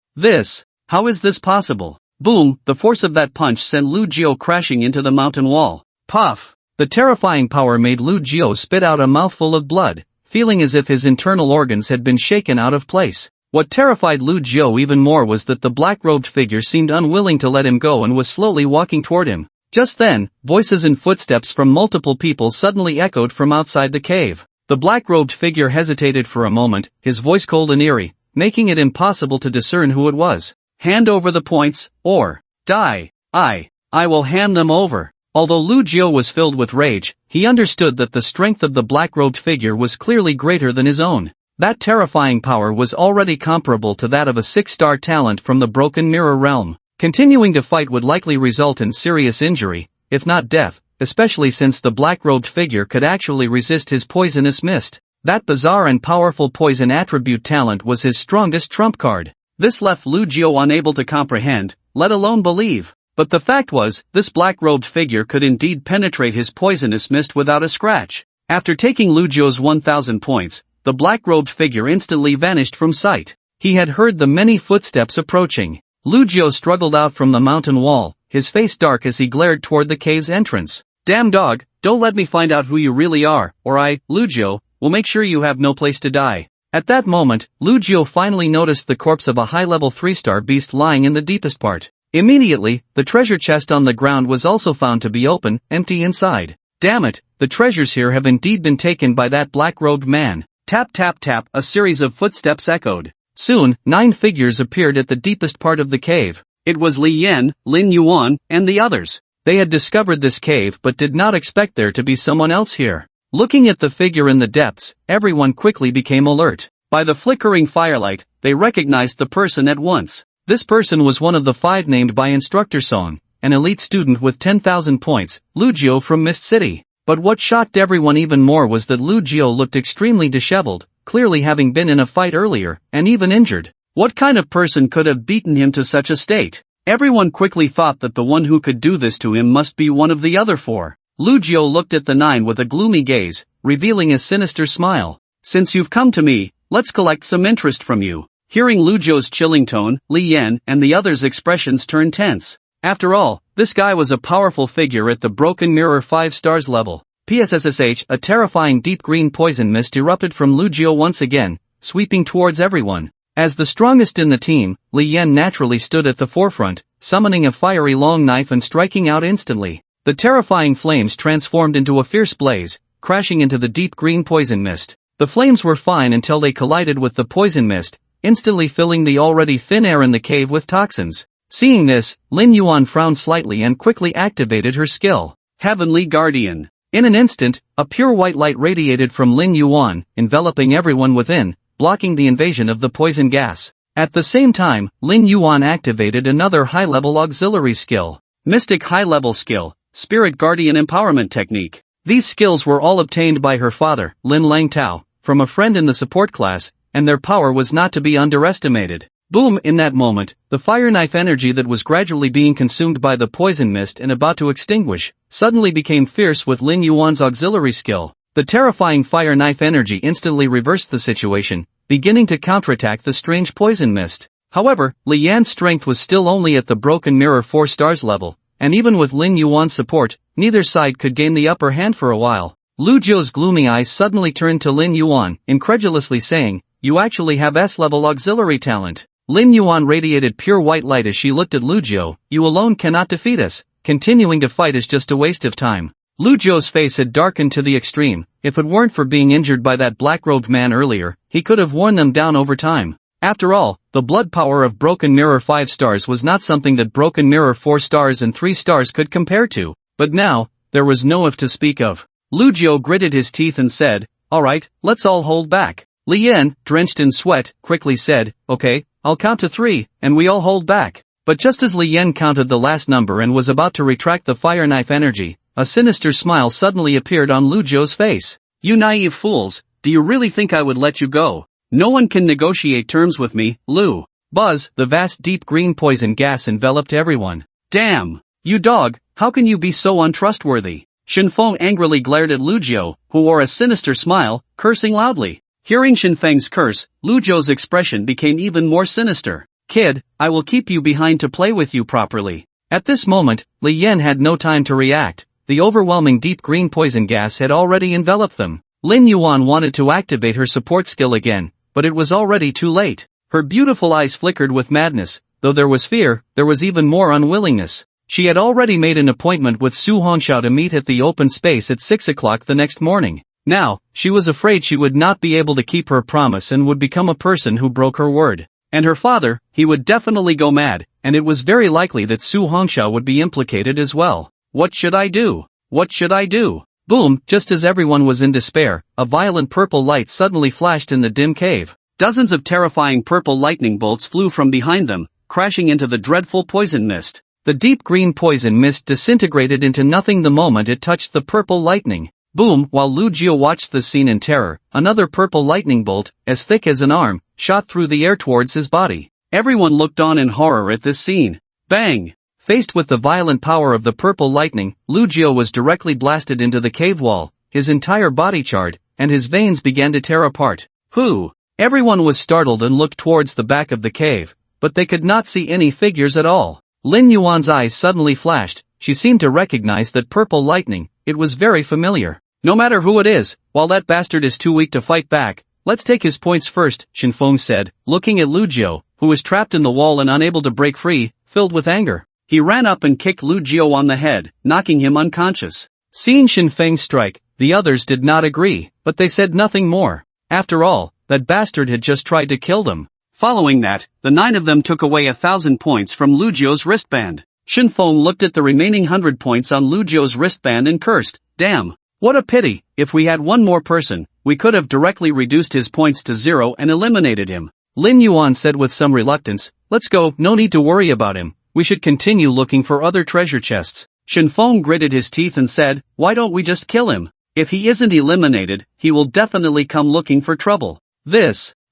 How is this possible? Boom, the force of that punch sent Lu Jiu crashing into the mountain wall. Puff! The terrifying power made Lu Jiu spit out a mouthful of blood, feeling as if his internal organs had been shaken out of place. What terrified Lu Jiu even more was that the black-robed figure seemed unwilling to let him go and was slowly walking toward him. Just then, voices and footsteps from multiple people suddenly echoed from outside the cave. The black-robed figure hesitated for a moment, his voice cold and eerie, making it impossible to discern who it was. Hand over the points, or die. I will hand them over. Although Lu Jiu was filled with rage, he understood that the strength of the black-robed figure was clearly greater than his own. That terrifying power was already comparable to that of a 6-star talent from the Broken Mirror realm. Continuing to fight would likely result in serious injury, if not death, especially since the black-robed figure could actually resist his poisonous mist. That bizarre and powerful poison attribute talent was his strongest trump card. This left Lu Jiu unable to comprehend, let alone believe. But the fact was, this black-robed figure could indeed penetrate his poisonous mist without a scratch. After taking Lu Jiu's 1,000 points, the black-robed figure instantly vanished from sight. He had heard the many footsteps approaching. Lu Jiu struggled out from the mountain wall, his face dark as he glared toward the cave's entrance. Damn dog, don't let me find out who you really are, or I, Lu Jiu, will make sure you have no place to die. At that moment, Lu Jiu finally noticed the corpse of a high-level 3-star beast lying in the deepest part. Immediately, the treasure chest on the ground was also found to be open, empty inside. Damn it, the treasures here have indeed been taken by that black-robed man. Tap tap tap, a series of footsteps echoed. Soon, 9 figures appeared at the deepest part of the cave. It was Li Yan, Lin Yuan, and the others. They had discovered this cave but did not expect there to be someone else here. Looking at the figure in the depths, everyone quickly became alert. By the flickering firelight, they recognized the person at once. This person was one of the 5 named by Instructor Song, an elite student with 10,000 points, Lu Jiu from Mist City. But what shocked everyone even more was that Lu Jiu looked extremely disheveled, clearly having been in a fight earlier, and even injured. What kind of person could have beaten him to such a state? Everyone quickly thought that the one who could do this to him must be one of the other 4. Lu Jiu looked at the 9 with a gloomy gaze, revealing a sinister smile. Since you've come to me, let's collect some interest from you. Hearing Lu Jiu's chilling tone, Li Yan and the others' expressions turned tense. After all, this guy was a powerful figure at the Broken Mirror 5 stars level. PSSSH, a terrifying deep green poison mist erupted from Lu Jiu once again, sweeping towards everyone. As the strongest in the team, Li Yan naturally stood at the forefront, summoning a fiery long knife and striking out instantly. The terrifying flames transformed into a fierce blaze, crashing into the deep green poison mist. The flames were fine until they collided with the poison mist, instantly filling the already thin air in the cave with toxins. Seeing this, Lin Yuan frowned slightly and quickly activated her skill, Heavenly Guardian. In an instant, a pure white light radiated from Lin Yuan, enveloping everyone within, blocking the invasion of the poison gas. At the same time, Lin Yuan activated another high-level auxiliary skill. Mystic high-level skill, Spirit Guardian Empowerment Technique. These skills were all obtained by her father, Lin Langtao, from a friend in the support class, and their power was not to be underestimated. Boom! In that moment, the fire knife energy that was gradually being consumed by the poison mist and about to extinguish, suddenly became fierce with Lin Yuan's auxiliary skill. The terrifying fire knife energy instantly reversed the situation, beginning to counterattack the strange poison mist. However, Li Yan's strength was still only at the Broken Mirror 4 stars level, and even with Lin Yuan's support, neither side could gain the upper hand for a while. Lu Jiu's gloomy eyes suddenly turned to Lin Yuan, incredulously saying, "You actually have S-level auxiliary talent." Lin Yuan radiated pure white light as she looked at Lu Jiu. "You alone cannot defeat us. Continuing to fight is just a waste of time." Lu Jiu's face had darkened to the extreme. If it weren't for being injured by that black-robed man earlier, he could have worn them down over time. After all, the blood power of Broken Mirror 5 stars was not something that Broken Mirror 4 stars and 3 stars could compare to. But now, there was no if to speak of. Lu Jiu gritted his teeth and said, "Alright, let's all hold back." Li Yan, drenched in sweat, quickly said, "Okay, I'll count to 3, and we all hold back." But just as Li Yan counted the last number and was about to retract the fire knife energy, a sinister smile suddenly appeared on Lu Jiu's face. "You naive fools, do you really think I would let you go? No one can negotiate terms with me, Lu." Buzz, the vast deep green poison gas enveloped everyone. "Damn! You dog, how can you be so untrustworthy?" Chen Fan angrily glared at Lu Jiu, who wore a sinister smile, cursing loudly. Hearing Chen Fan's curse, Lu Jiu's expression became even more sinister. "Kid, I will keep you behind to play with you properly." At this moment, Li Yan had no time to react. The overwhelming deep green poison gas had already enveloped them. Lin Yuan wanted to activate her support skill again, but it was already too late. Her beautiful eyes flickered with madness. Though there was fear, there was even more unwillingness. She had already made an appointment with Su Hongxiao to meet at the open space at 6 o'clock the next morning. Now, she was afraid she would not be able to keep her promise and would become a person who broke her word. And her father, he would definitely go mad, and it was very likely that Su Hongxiao would be implicated as well. What should I do? What should I do? Boom! Just as everyone was in despair, a violent purple light suddenly flashed in the dim cave. Dozens of terrifying purple lightning bolts flew from behind them, crashing into the dreadful poison mist. The deep green poison mist disintegrated into nothing the moment it touched the purple lightning. Boom! While Lu Jiu watched the scene in terror, another purple lightning bolt, as thick as an arm, shot through the air towards his body. Everyone looked on in horror at this scene. Bang! Faced with the violent power of the purple lightning, Lu Jiu was directly blasted into the cave wall, his entire body charred, and his veins began to tear apart. Who? Everyone was startled and looked towards the back of the cave, but they could not see any figures at all. Lin Yuan's eyes suddenly flashed. She seemed to recognize that purple lightning. It was very familiar. "No matter who it is, while that bastard is too weak to fight back, let's take his points first," Chen Fan said, looking at Lu Jiu, who was trapped in the wall and unable to break free, filled with anger. He ran up and kicked Lu Jiu on the head, knocking him unconscious. Seeing Chen Fan strike, the others did not agree, but they said nothing more. After all, that bastard had just tried to kill them. Following that, the 9 of them took away 1,000 points from Lu Jiu's wristband. Chen Fan looked at the remaining 100 points on Lu Jiu's wristband and cursed, "Damn! What a pity! If we had one more person, we could have directly reduced his points to 0 and eliminated him." Lin Yuan said with some reluctance, "Let's go, no need to worry about him. We should continue looking for other treasure chests." Chen Fan gritted his teeth and said, "Why don't we just kill him? If he isn't eliminated, he will definitely come looking for trouble."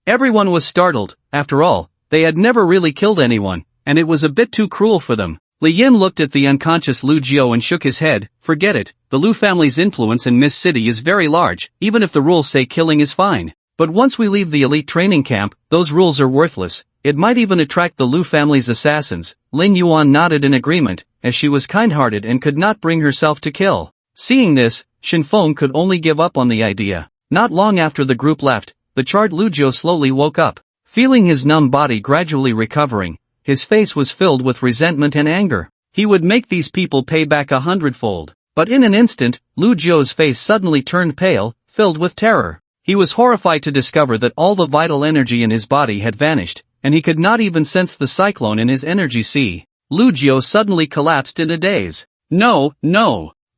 Everyone was startled. After all, they had never really killed anyone, and it was a bit too cruel for them. Li Yin looked at the unconscious Lu Jiu and shook his head. "Forget it, the Lu family's influence in Miss City is very large, even if the rules say killing is fine. But once we leave the elite training camp, those rules are worthless. It might even attract the Lu family's assassins." Lin Yuan nodded in agreement, as she was kind-hearted and could not bring herself to kill. Seeing this, Chen Fan could only give up on the idea. Not long after the group left, the charred Lu Jiu slowly woke up. Feeling his numb body gradually recovering, his face was filled with resentment and anger. He would make these people pay back 100-fold. But in an instant, Lu Jiu's face suddenly turned pale, filled with terror. He was horrified to discover that all the vital energy in his body had vanished, and he could not even sense the cyclone in his energy sea. Lu Jiu suddenly collapsed in a daze. No,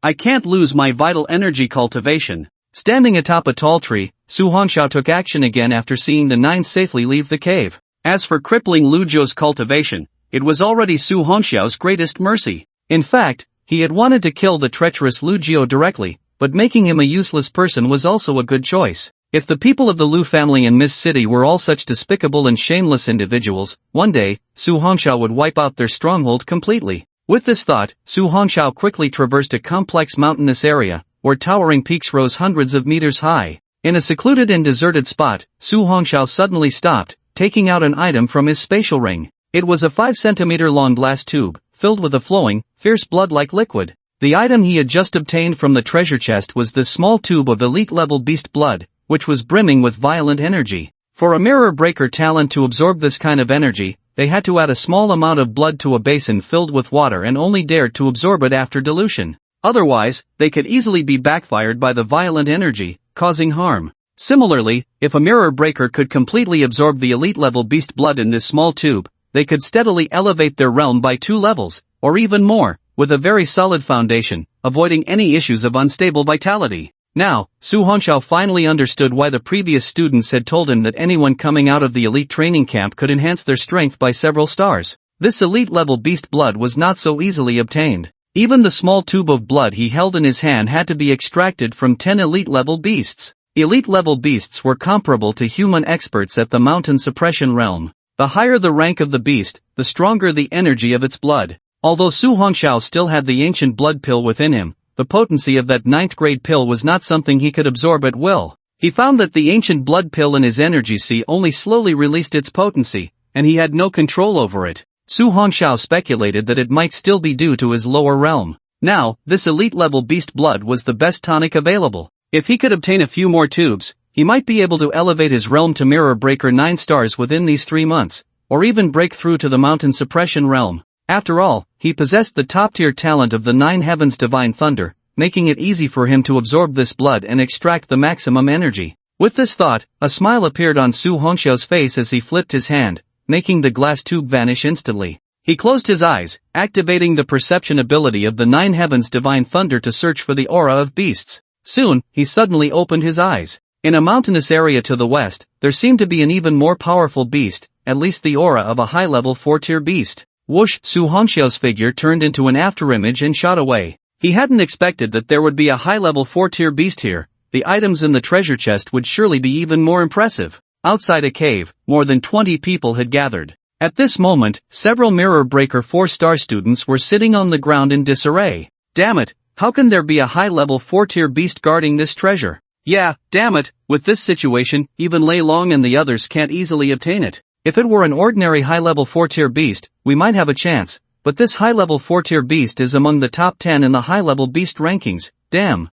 I can't lose my vital energy cultivation." Standing atop a tall tree, Su Hongxiao took action again after seeing the 9 safely leave the cave. As for crippling Lu Zhou's cultivation, it was already Su Hongxiao's greatest mercy. In fact, he had wanted to kill the treacherous Lu Jiu directly, but making him a useless person was also a good choice. If the people of the Lu family in Mist City were all such despicable and shameless individuals, one day, Su Hongxiao would wipe out their stronghold completely. With this thought, Su Hongxiao quickly traversed a complex mountainous area, where towering peaks rose hundreds of meters high. In a secluded and deserted spot, Su Hongxiao suddenly stopped, taking out an item from his spatial ring. It was a 5-centimeter-long glass tube, filled with a flowing, fierce blood-like liquid. The item he had just obtained from the treasure chest was this small tube of elite-level beast blood, which was brimming with violent energy. For a mirror breaker talent to absorb this kind of energy, they had to add a small amount of blood to a basin filled with water and only dared to absorb it after dilution. Otherwise, they could easily be backfired by the violent energy, causing harm. Similarly, if a mirror breaker could completely absorb the elite-level beast blood in this small tube, they could steadily elevate their realm by 2 levels, or even more, with a very solid foundation, avoiding any issues of unstable vitality. Now, Su Hongxiao finally understood why the previous students had told him that anyone coming out of the elite training camp could enhance their strength by several stars. This elite-level beast blood was not so easily obtained. Even the small tube of blood he held in his hand had to be extracted from 10 elite-level beasts. Elite-level beasts were comparable to human experts at the mountain suppression realm. The higher the rank of the beast, the stronger the energy of its blood. Although Su Hongxiao still had the ancient blood pill within him, the potency of that 9th grade pill was not something he could absorb at will. He found that the ancient blood pill in his energy sea only slowly released its potency, and he had no control over it. Su Hongxiao speculated that it might still be due to his lower realm. Now, this elite-level beast blood was the best tonic available. If he could obtain a few more tubes, he might be able to elevate his realm to Mirror Breaker 9 stars within these 3 months, or even break through to the Mountain Suppression realm. After all, he possessed the top-tier talent of the 9 Heavens Divine Thunder, making it easy for him to absorb this blood and extract the maximum energy. With this thought, a smile appeared on Su Hongxiao's face as he flipped his hand, making the glass tube vanish instantly. He closed his eyes, activating the perception ability of the 9 Heavens Divine Thunder to search for the aura of beasts. Soon, he suddenly opened his eyes. In a mountainous area to the west, there seemed to be an even more powerful beast, at least the aura of a high-level 4-tier beast. Whoosh! Su Hongxiao's figure turned into an afterimage and shot away. He hadn't expected that there would be a high-level 4-tier beast here. The items in the treasure chest would surely be even more impressive. Outside a cave, more than 20 people had gathered. At this moment, several Mirror Breaker 4-star students were sitting on the ground in disarray. Damn it, how can there be a high-level 4-tier beast guarding this treasure? Yeah, damn it, with this situation, even Lei Long and the others can't easily obtain it. If it were an ordinary high-level 4-tier beast, we might have a chance, but this high-level 4-tier beast is among the top 10 in the high-level beast rankings. Damn.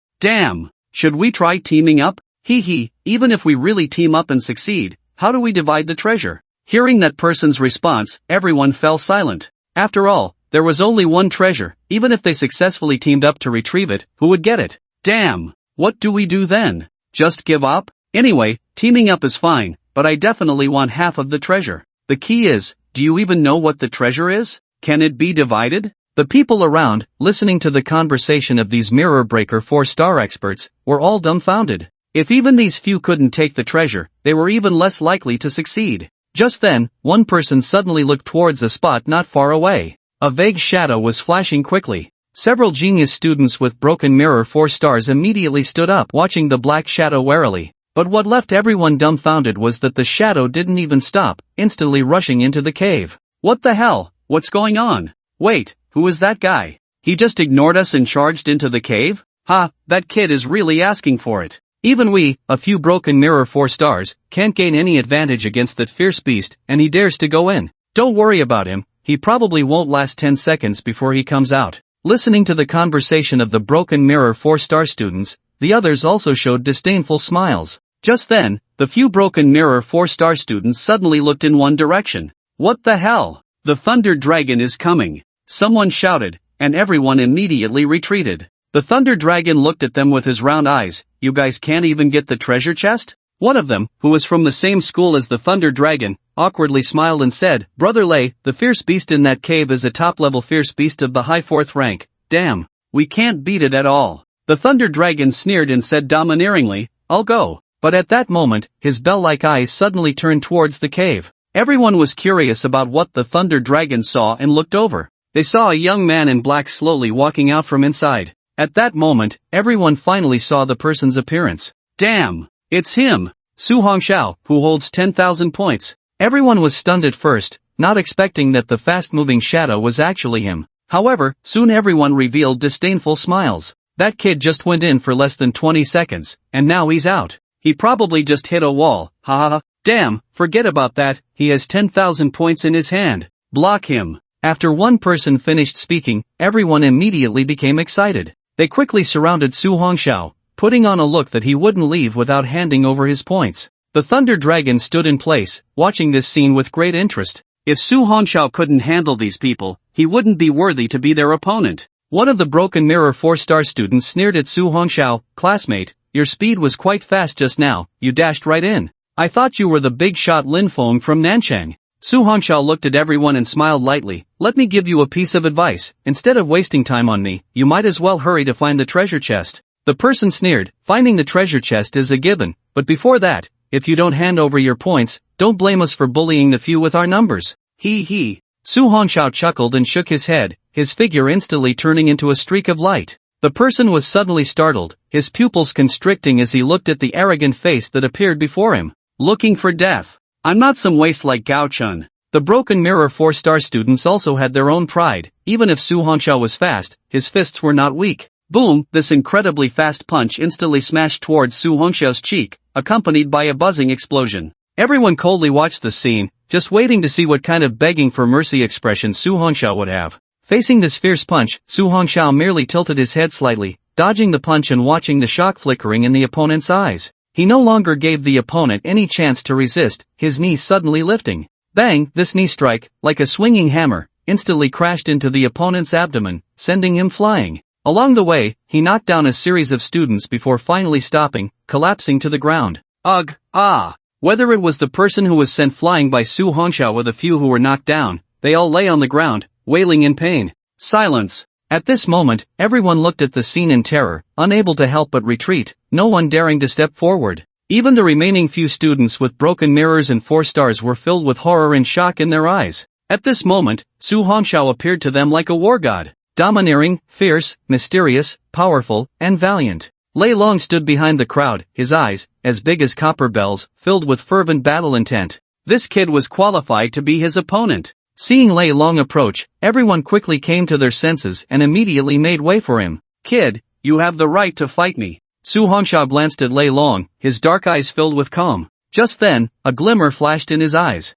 Should we try teaming up? Hee, even if we really team up and succeed, how do we divide the treasure? Hearing that person's response, everyone fell silent. After all, there was only one treasure. Even if they successfully teamed up to retrieve it, who would get it? Damn. What do we do then? Just give up? Anyway, teaming up is fine, but I definitely want half of the treasure. The key is, do you even know what the treasure is? Can it be divided? The people around, listening to the conversation of these Mirror Breaker 4-star experts, were all dumbfounded. If even these few couldn't take the treasure, they were even less likely to succeed. Just then, one person suddenly looked towards a spot not far away. A vague shadow was flashing quickly. Several genius students with broken mirror 4 stars immediately stood up, watching the black shadow warily. But what left everyone dumbfounded was that the shadow didn't even stop, instantly rushing into the cave. What the hell? What's going on? Wait, who is that guy? He just ignored us and charged into the cave? Ha, that kid is really asking for it. Even we, a few broken mirror 4 stars, can't gain any advantage against that fierce beast, and he dares to go in. Don't worry about him, he probably won't last 10 seconds before he comes out. Listening to the conversation of the broken mirror 4-star students, the others also showed disdainful smiles. Just then, the few broken mirror 4-star students suddenly looked in one direction. What the hell? The Thunder Dragon is coming! Someone shouted, and everyone immediately retreated. The Thunder Dragon looked at them with his round eyes. You guys can't even get the treasure chest? One of them, who was from the same school as the Thunder Dragon, awkwardly smiled and said, Brother Lei, the fierce beast in that cave is a top-level fierce beast of the high 4th rank. Damn, we can't beat it at all. The Thunder Dragon sneered and said domineeringly, I'll go. But at that moment, his bell-like eyes suddenly turned towards the cave. Everyone was curious about what the Thunder Dragon saw and looked over. They saw a young man in black slowly walking out from inside. At that moment, everyone finally saw the person's appearance. Damn! It's him! Su Hongxiao, who holds 10,000 points. Everyone was stunned at first, not expecting that the fast-moving shadow was actually him. However, soon everyone revealed disdainful smiles. That kid just went in for less than 20 seconds, and now he's out. He probably just hit a wall, haha. Damn, forget about that, he has 10,000 points in his hand. Block him. After one person finished speaking, everyone immediately became excited. They quickly surrounded Su Hongxiao, putting on a look that he wouldn't leave without handing over his points. The Thunder Dragon stood in place, watching this scene with great interest. If Su Hongxiao couldn't handle these people, he wouldn't be worthy to be their opponent. One of the Broken Mirror 4-star students sneered at Su Hongxiao, "Classmate, your speed was quite fast just now, you dashed right in. I thought you were the big shot Lin Feng from Nanchang." Su Hongxiao looked at everyone and smiled lightly. "Let me give you a piece of advice. Instead of wasting time on me, you might as well hurry to find the treasure chest." The person sneered, "Finding the treasure chest is a given, but before that, if you don't hand over your points, don't blame us for bullying the few with our numbers." He. Su Hongxiao chuckled and shook his head, his figure instantly turning into a streak of light. The person was suddenly startled, his pupils constricting as he looked at the arrogant face that appeared before him. "Looking for death? I'm not some waste like Gao Chun." The Broken Mirror 4-star students also had their own pride. Even if Su Hongxiao was fast, his fists were not weak. Boom! This incredibly fast punch instantly smashed towards Su Hongxiao's cheek, accompanied by a buzzing explosion. Everyone coldly watched the scene, just waiting to see what kind of begging for mercy expression Su Hongxiao would have. Facing this fierce punch, Su Hongxiao merely tilted his head slightly, dodging the punch and watching the shock flickering in the opponent's eyes. He no longer gave the opponent any chance to resist, his knee suddenly lifting. Bang! This knee strike, like a swinging hammer, instantly crashed into the opponent's abdomen, sending him flying. Along the way, he knocked down a series of students before finally stopping, collapsing to the ground. Ugh! Ah! Whether it was the person who was sent flying by Su Hongxiao or the few who were knocked down, they all lay on the ground, wailing in pain. Silence! At this moment, everyone looked at the scene in terror, unable to help but retreat, no one daring to step forward. Even the remaining few students with broken mirrors and 4 stars were filled with horror and shock in their eyes. At this moment, Su Hongxiao appeared to them like a war god. Domineering, fierce, mysterious, powerful, and valiant. Lei Long stood behind the crowd, his eyes, as big as copper bells, filled with fervent battle intent. This kid was qualified to be his opponent. Seeing Lei Long approach, everyone quickly came to their senses and immediately made way for him. "Kid, you have the right to fight me." Su Hongxiao glanced at Lei Long, his dark eyes filled with calm. Just then, a glimmer flashed in his eyes.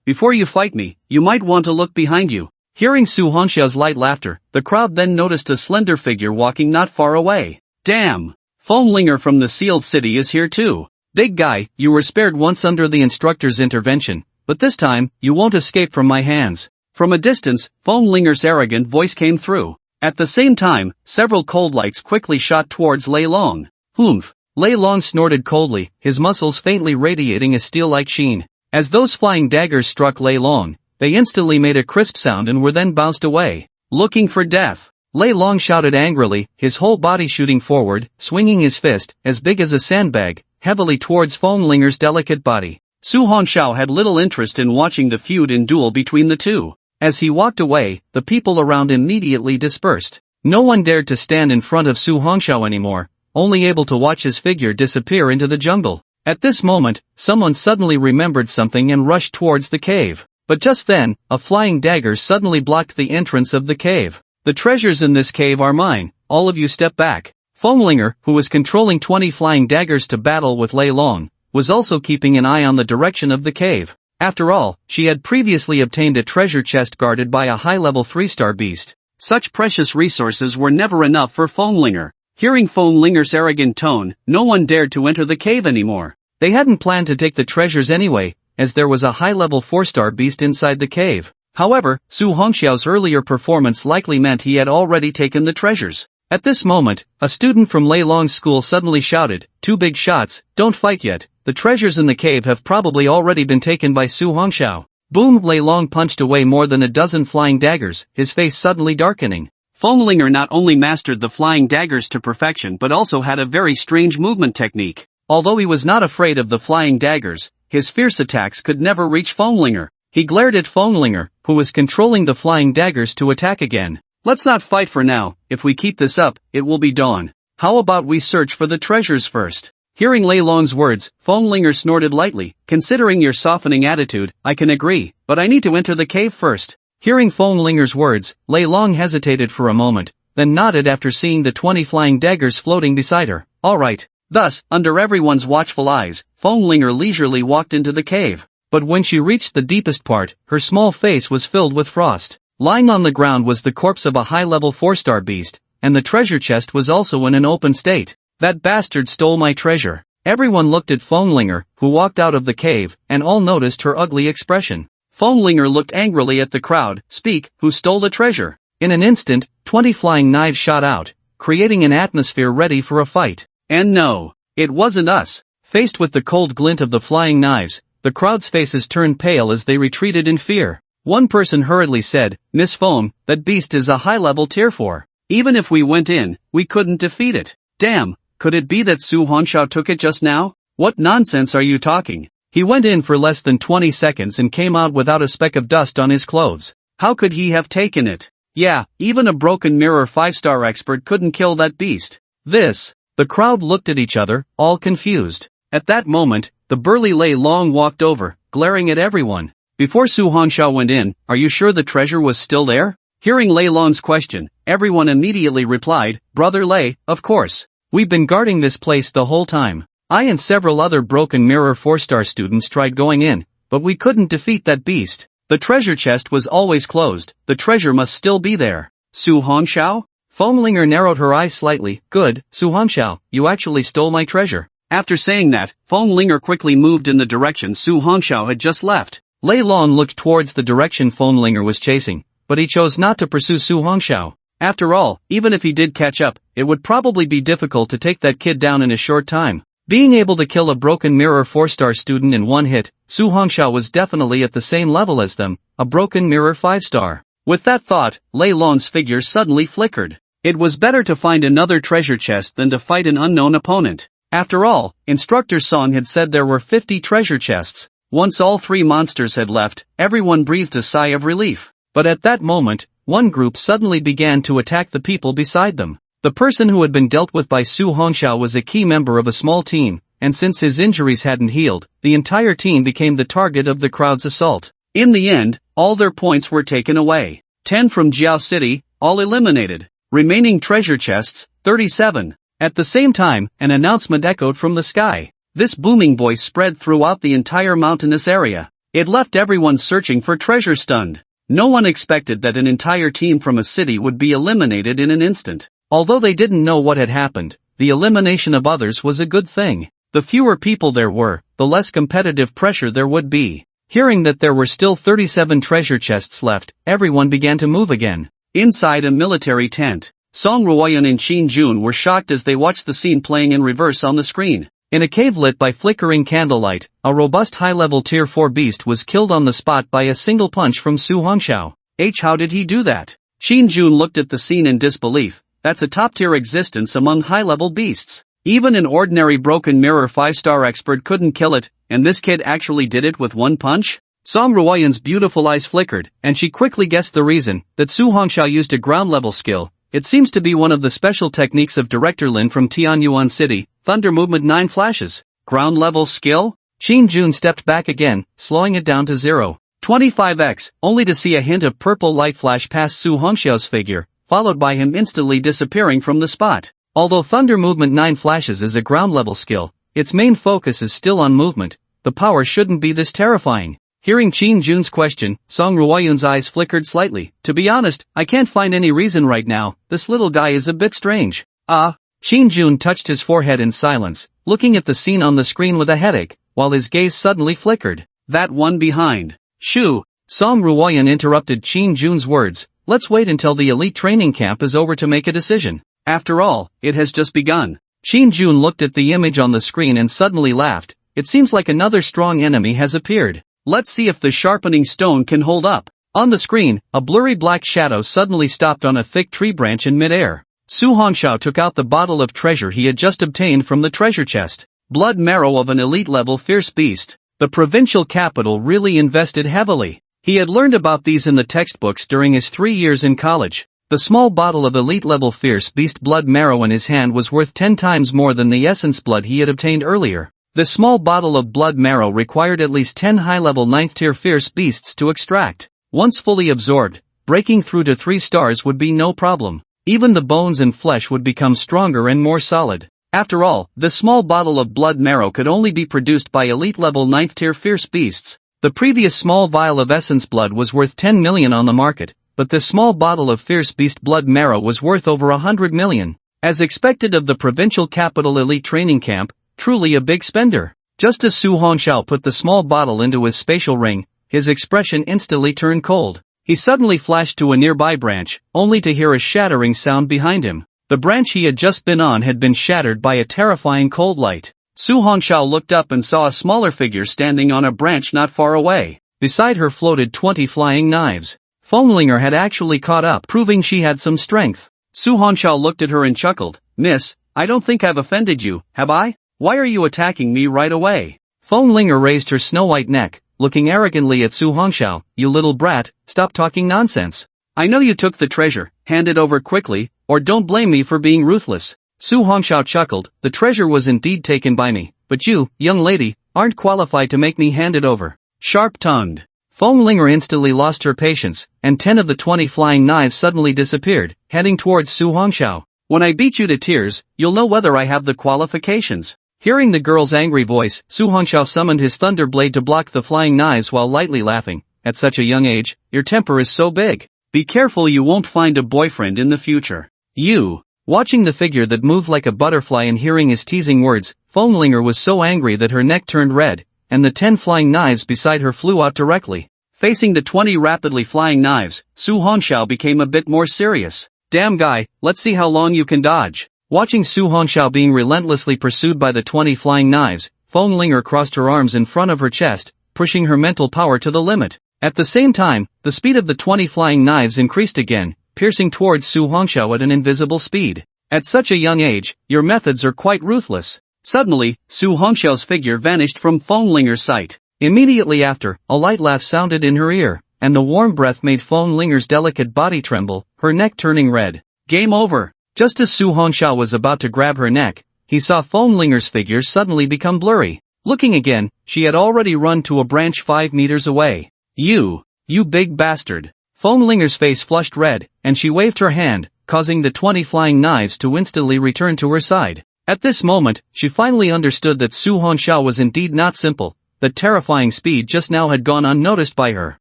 Before you fight me, you might want to look behind you." Hearing Su Hongxiao's light laughter, the crowd then noticed a slender figure walking not far away. "Damn! Foamlinger from the Sealed City is here too. Big guy, you were spared once under the instructor's intervention, but this time, you won't escape from my hands." From a distance, Foamlinger's arrogant voice came through. At the same time, several cold lights quickly shot towards Lei Long. "Humph!" Lei Long snorted coldly, his muscles faintly radiating a steel-like sheen. As those flying daggers struck Lei Long, they instantly made a crisp sound and were then bounced away. "Looking for death!" Lei Long shouted angrily, his whole body shooting forward, swinging his fist, as big as a sandbag, heavily towards Foamlinger's delicate body. Su Hongxiao had little interest in watching the feud and duel between the two. As he walked away, the people around immediately dispersed. No one dared to stand in front of Su Hongxiao anymore, only able to watch his figure disappear into the jungle. At this moment, someone suddenly remembered something and rushed towards the cave. But just then, a flying dagger suddenly blocked the entrance of the cave. "The treasures in this cave are mine, all of you step back." Foamlinger, who was controlling 20 flying daggers to battle with Lei Long, was also keeping an eye on the direction of the cave. After all, she had previously obtained a treasure chest guarded by a high-level 3-star beast. Such precious resources were never enough for Foamlinger. Hearing Foamlinger's arrogant tone, no one dared to enter the cave anymore. They hadn't planned to take the treasures anyway, as there was a high-level 4-star beast inside the cave. However, Su Hongxiao's earlier performance likely meant he had already taken the treasures. At this moment, a student from Lei Long's school suddenly shouted, "Two big shots, don't fight yet, the treasures in the cave have probably already been taken by Su Hongxiao." Boom! Lei Long punched away more than a dozen flying daggers, his face suddenly darkening. Foamlinger not only mastered the flying daggers to perfection but also had a very strange movement technique. Although he was not afraid of the flying daggers, his fierce attacks could never reach Fönglinger. He glared at Fönglinger, who was controlling the flying daggers to attack again. Let's not fight for now, if we keep this up, it will be dawn. How about we search for the treasures first? Hearing Lei Long's words, Fönglinger snorted lightly. Considering your softening attitude, I can agree, but I need to enter the cave first. Hearing Fönglinger's words, Lei Long hesitated for a moment, then nodded after seeing the 20 flying daggers floating beside her. Alright. Thus, under everyone's watchful eyes, Fönglinger leisurely walked into the cave. But when she reached the deepest part, her small face was filled with frost. Lying on the ground was the corpse of a high-level 4-star beast, and the treasure chest was also in an open state. That bastard stole my treasure. Everyone looked at Fönglinger, who walked out of the cave, and all noticed her ugly expression. Fönglinger looked angrily at the crowd. Speak, who stole the treasure? In an instant, 20 flying knives shot out, creating an atmosphere ready for a fight. And no, it wasn't us. Faced with the cold glint of the flying knives, the crowd's faces turned pale as they retreated in fear. One person hurriedly said, Miss Fön, that beast is a high-level tier 4. Even if we went in, we couldn't defeat it. Damn, could it be that Su Hongxiao took it just now? What nonsense are you talking? He went in for less than 20 seconds and came out without a speck of dust on his clothes. How could he have taken it? Yeah, even a broken mirror 5-star expert couldn't kill that beast. The crowd looked at each other, all confused. At that moment, the burly Lei Long walked over, glaring at everyone. Before Su Hongxiao went in, are you sure the treasure was still there? Hearing Lei Long's question, everyone immediately replied, Brother Lei, of course. We've been guarding this place the whole time. I and several other broken mirror 4-star students tried going in, but we couldn't defeat that beast. The treasure chest was always closed. The treasure must still be there. Su Hongxiao? Fönglinger narrowed her eyes slightly. Good, Su Hongxiao, you actually stole my treasure. After saying that, Fönglinger quickly moved in the direction Su Hongxiao had just left. Lei Long looked towards the direction Fönglinger was chasing, but he chose not to pursue Su Hongxiao. After all, even if he did catch up, it would probably be difficult to take that kid down in a short time. Being able to kill a broken mirror 4-star student in one hit, Su Hongxiao was definitely at the same level as them, a broken mirror 5-star. With that thought, Lei Long's figure suddenly flickered. It was better to find another treasure chest than to fight an unknown opponent. After all, Instructor Song had said there were 50 treasure chests. Once all 3 monsters had left, everyone breathed a sigh of relief. But at that moment, one group suddenly began to attack the people beside them. The person who had been dealt with by Su Hongxiao was a key member of a small team, and since his injuries hadn't healed, the entire team became the target of the crowd's assault. In the end, all their points were taken away. 10 from Jiao City, all eliminated. Remaining treasure chests, 37. At the same time, an announcement echoed from the sky. This booming voice spread throughout the entire mountainous area. It left everyone searching for treasure stunned. No one expected that an entire team from a city would be eliminated in an instant. Although they didn't know what had happened, the elimination of others was a good thing. The fewer people there were, the less competitive pressure there would be. Hearing that there were still 37 treasure chests left, everyone began to move again. Inside a military tent, Song Ruoyan and Qin Jun were shocked as they watched the scene playing in reverse on the screen. In a cave lit by flickering candlelight, a robust high-level tier 4 beast was killed on the spot by a single punch from Su Hongxiao. How did he do that? Qin Jun looked at the scene in disbelief. That's a top-tier existence among high-level beasts. Even an ordinary broken mirror 5-star expert couldn't kill it, and this kid actually did it with one punch? Song Ruoyan's beautiful eyes flickered, and she quickly guessed the reason, that Su Hongxiao used a ground-level skill. It seems to be one of the special techniques of Director Lin from Tianyuan City, Thunder Movement 9 Flashes. Ground-level skill? Qin Jun stepped back again, slowing it down to 0.25x, only to see a hint of purple light flash past Su Hongxiao's figure, followed by him instantly disappearing from the spot. Although Thunder Movement 9 Flashes is a ground-level skill, its main focus is still on movement. The power shouldn't be this terrifying. Hearing Qin Jun's question, Song Ruoyan's eyes flickered slightly. To be honest, I can't find any reason right now. This little guy is a bit strange. Qin Jun touched his forehead in silence, looking at the scene on the screen with a headache, while his gaze suddenly flickered. That one behind. Shoo! Song Ruoyan interrupted Qin Jun's words. Let's wait until the elite training camp is over to make a decision. After all, it has just begun. Qin Jun looked at the image on the screen and suddenly laughed. It seems like another strong enemy has appeared. Let's see if the sharpening stone can hold up. On the screen, a blurry black shadow suddenly stopped on a thick tree branch in midair. Su Hongxiao took out the bottle of treasure he had just obtained from the treasure chest. Blood marrow of an elite-level fierce beast. The provincial capital really invested heavily. He had learned about these in the textbooks during his 3 years in college. The small bottle of elite-level fierce beast blood marrow in his hand was worth 10 times more than the essence blood he had obtained earlier. The small bottle of blood marrow required at least 10 high-level 9th-tier fierce beasts to extract. Once fully absorbed, breaking through to 3 stars would be no problem. Even the bones and flesh would become stronger and more solid. After all, the small bottle of blood marrow could only be produced by elite-level 9th-tier fierce beasts. The previous small vial of essence blood was worth 10 million on the market, but this small bottle of fierce beast blood marrow was worth over 100 million. As expected of the provincial capital elite training camp, truly a big spender. Just as Su Hongxiao put the small bottle into his spatial ring, his expression instantly turned cold. He suddenly flashed to a nearby branch, only to hear a shattering sound behind him. The branch he had just been on had been shattered by a terrifying cold light. Su Hongxiao looked up and saw a smaller figure standing on a branch not far away. Beside her floated 20 flying knives. Fenglinger had actually caught up, proving she had some strength. Su Hongxiao looked at her and chuckled. "Miss, I don't think I've offended you, have I? Why are you attacking me right away?" Fenglinger raised her snow-white neck, looking arrogantly at Su Hongxiao. "You little brat, stop talking nonsense. I know you took the treasure, hand it over quickly, or don't blame me for being ruthless." Su Hongxiao chuckled. "The treasure was indeed taken by me, but you, young lady, aren't qualified to make me hand it over." Sharp-tongued. Fenglinger instantly lost her patience, and 10 of the 20 flying knives suddenly disappeared, heading towards Su Hongxiao. "When I beat you to tears, you'll know whether I have the qualifications." Hearing the girl's angry voice, Su Hongxiao summoned his thunder blade to block the flying knives while lightly laughing. "At such a young age, your temper is so big. Be careful you won't find a boyfriend in the future." "You." Watching the figure that moved like a butterfly and hearing his teasing words, Fenglinger was so angry that her neck turned red, and the 10 flying knives beside her flew out directly. Facing the 20 rapidly flying knives, Su Hongxiao became a bit more serious. "Damn guy, let's see how long you can dodge." Watching Su Hongxiao being relentlessly pursued by the 20 flying knives, Fenglinger crossed her arms in front of her chest, pushing her mental power to the limit. At the same time, the speed of the 20 flying knives increased again, piercing towards Su Hongxiao at an invisible speed. "At such a young age, your methods are quite ruthless." Suddenly, Su Hongxiao's figure vanished from Fenglinger's sight. Immediately after, a light laugh sounded in her ear, and the warm breath made Fenglinger's delicate body tremble, her neck turning red. Game over. Just as Su Hongxiao was about to grab her neck, he saw Fenglinger's figure suddenly become blurry. Looking again, she had already run to a branch 5 meters away. You big bastard." Fenglinger's face flushed red, and she waved her hand, causing the 20 flying knives to instantly return to her side. At this moment, she finally understood that Su Hongxiao was indeed not simple, that terrifying speed just now had gone unnoticed by her.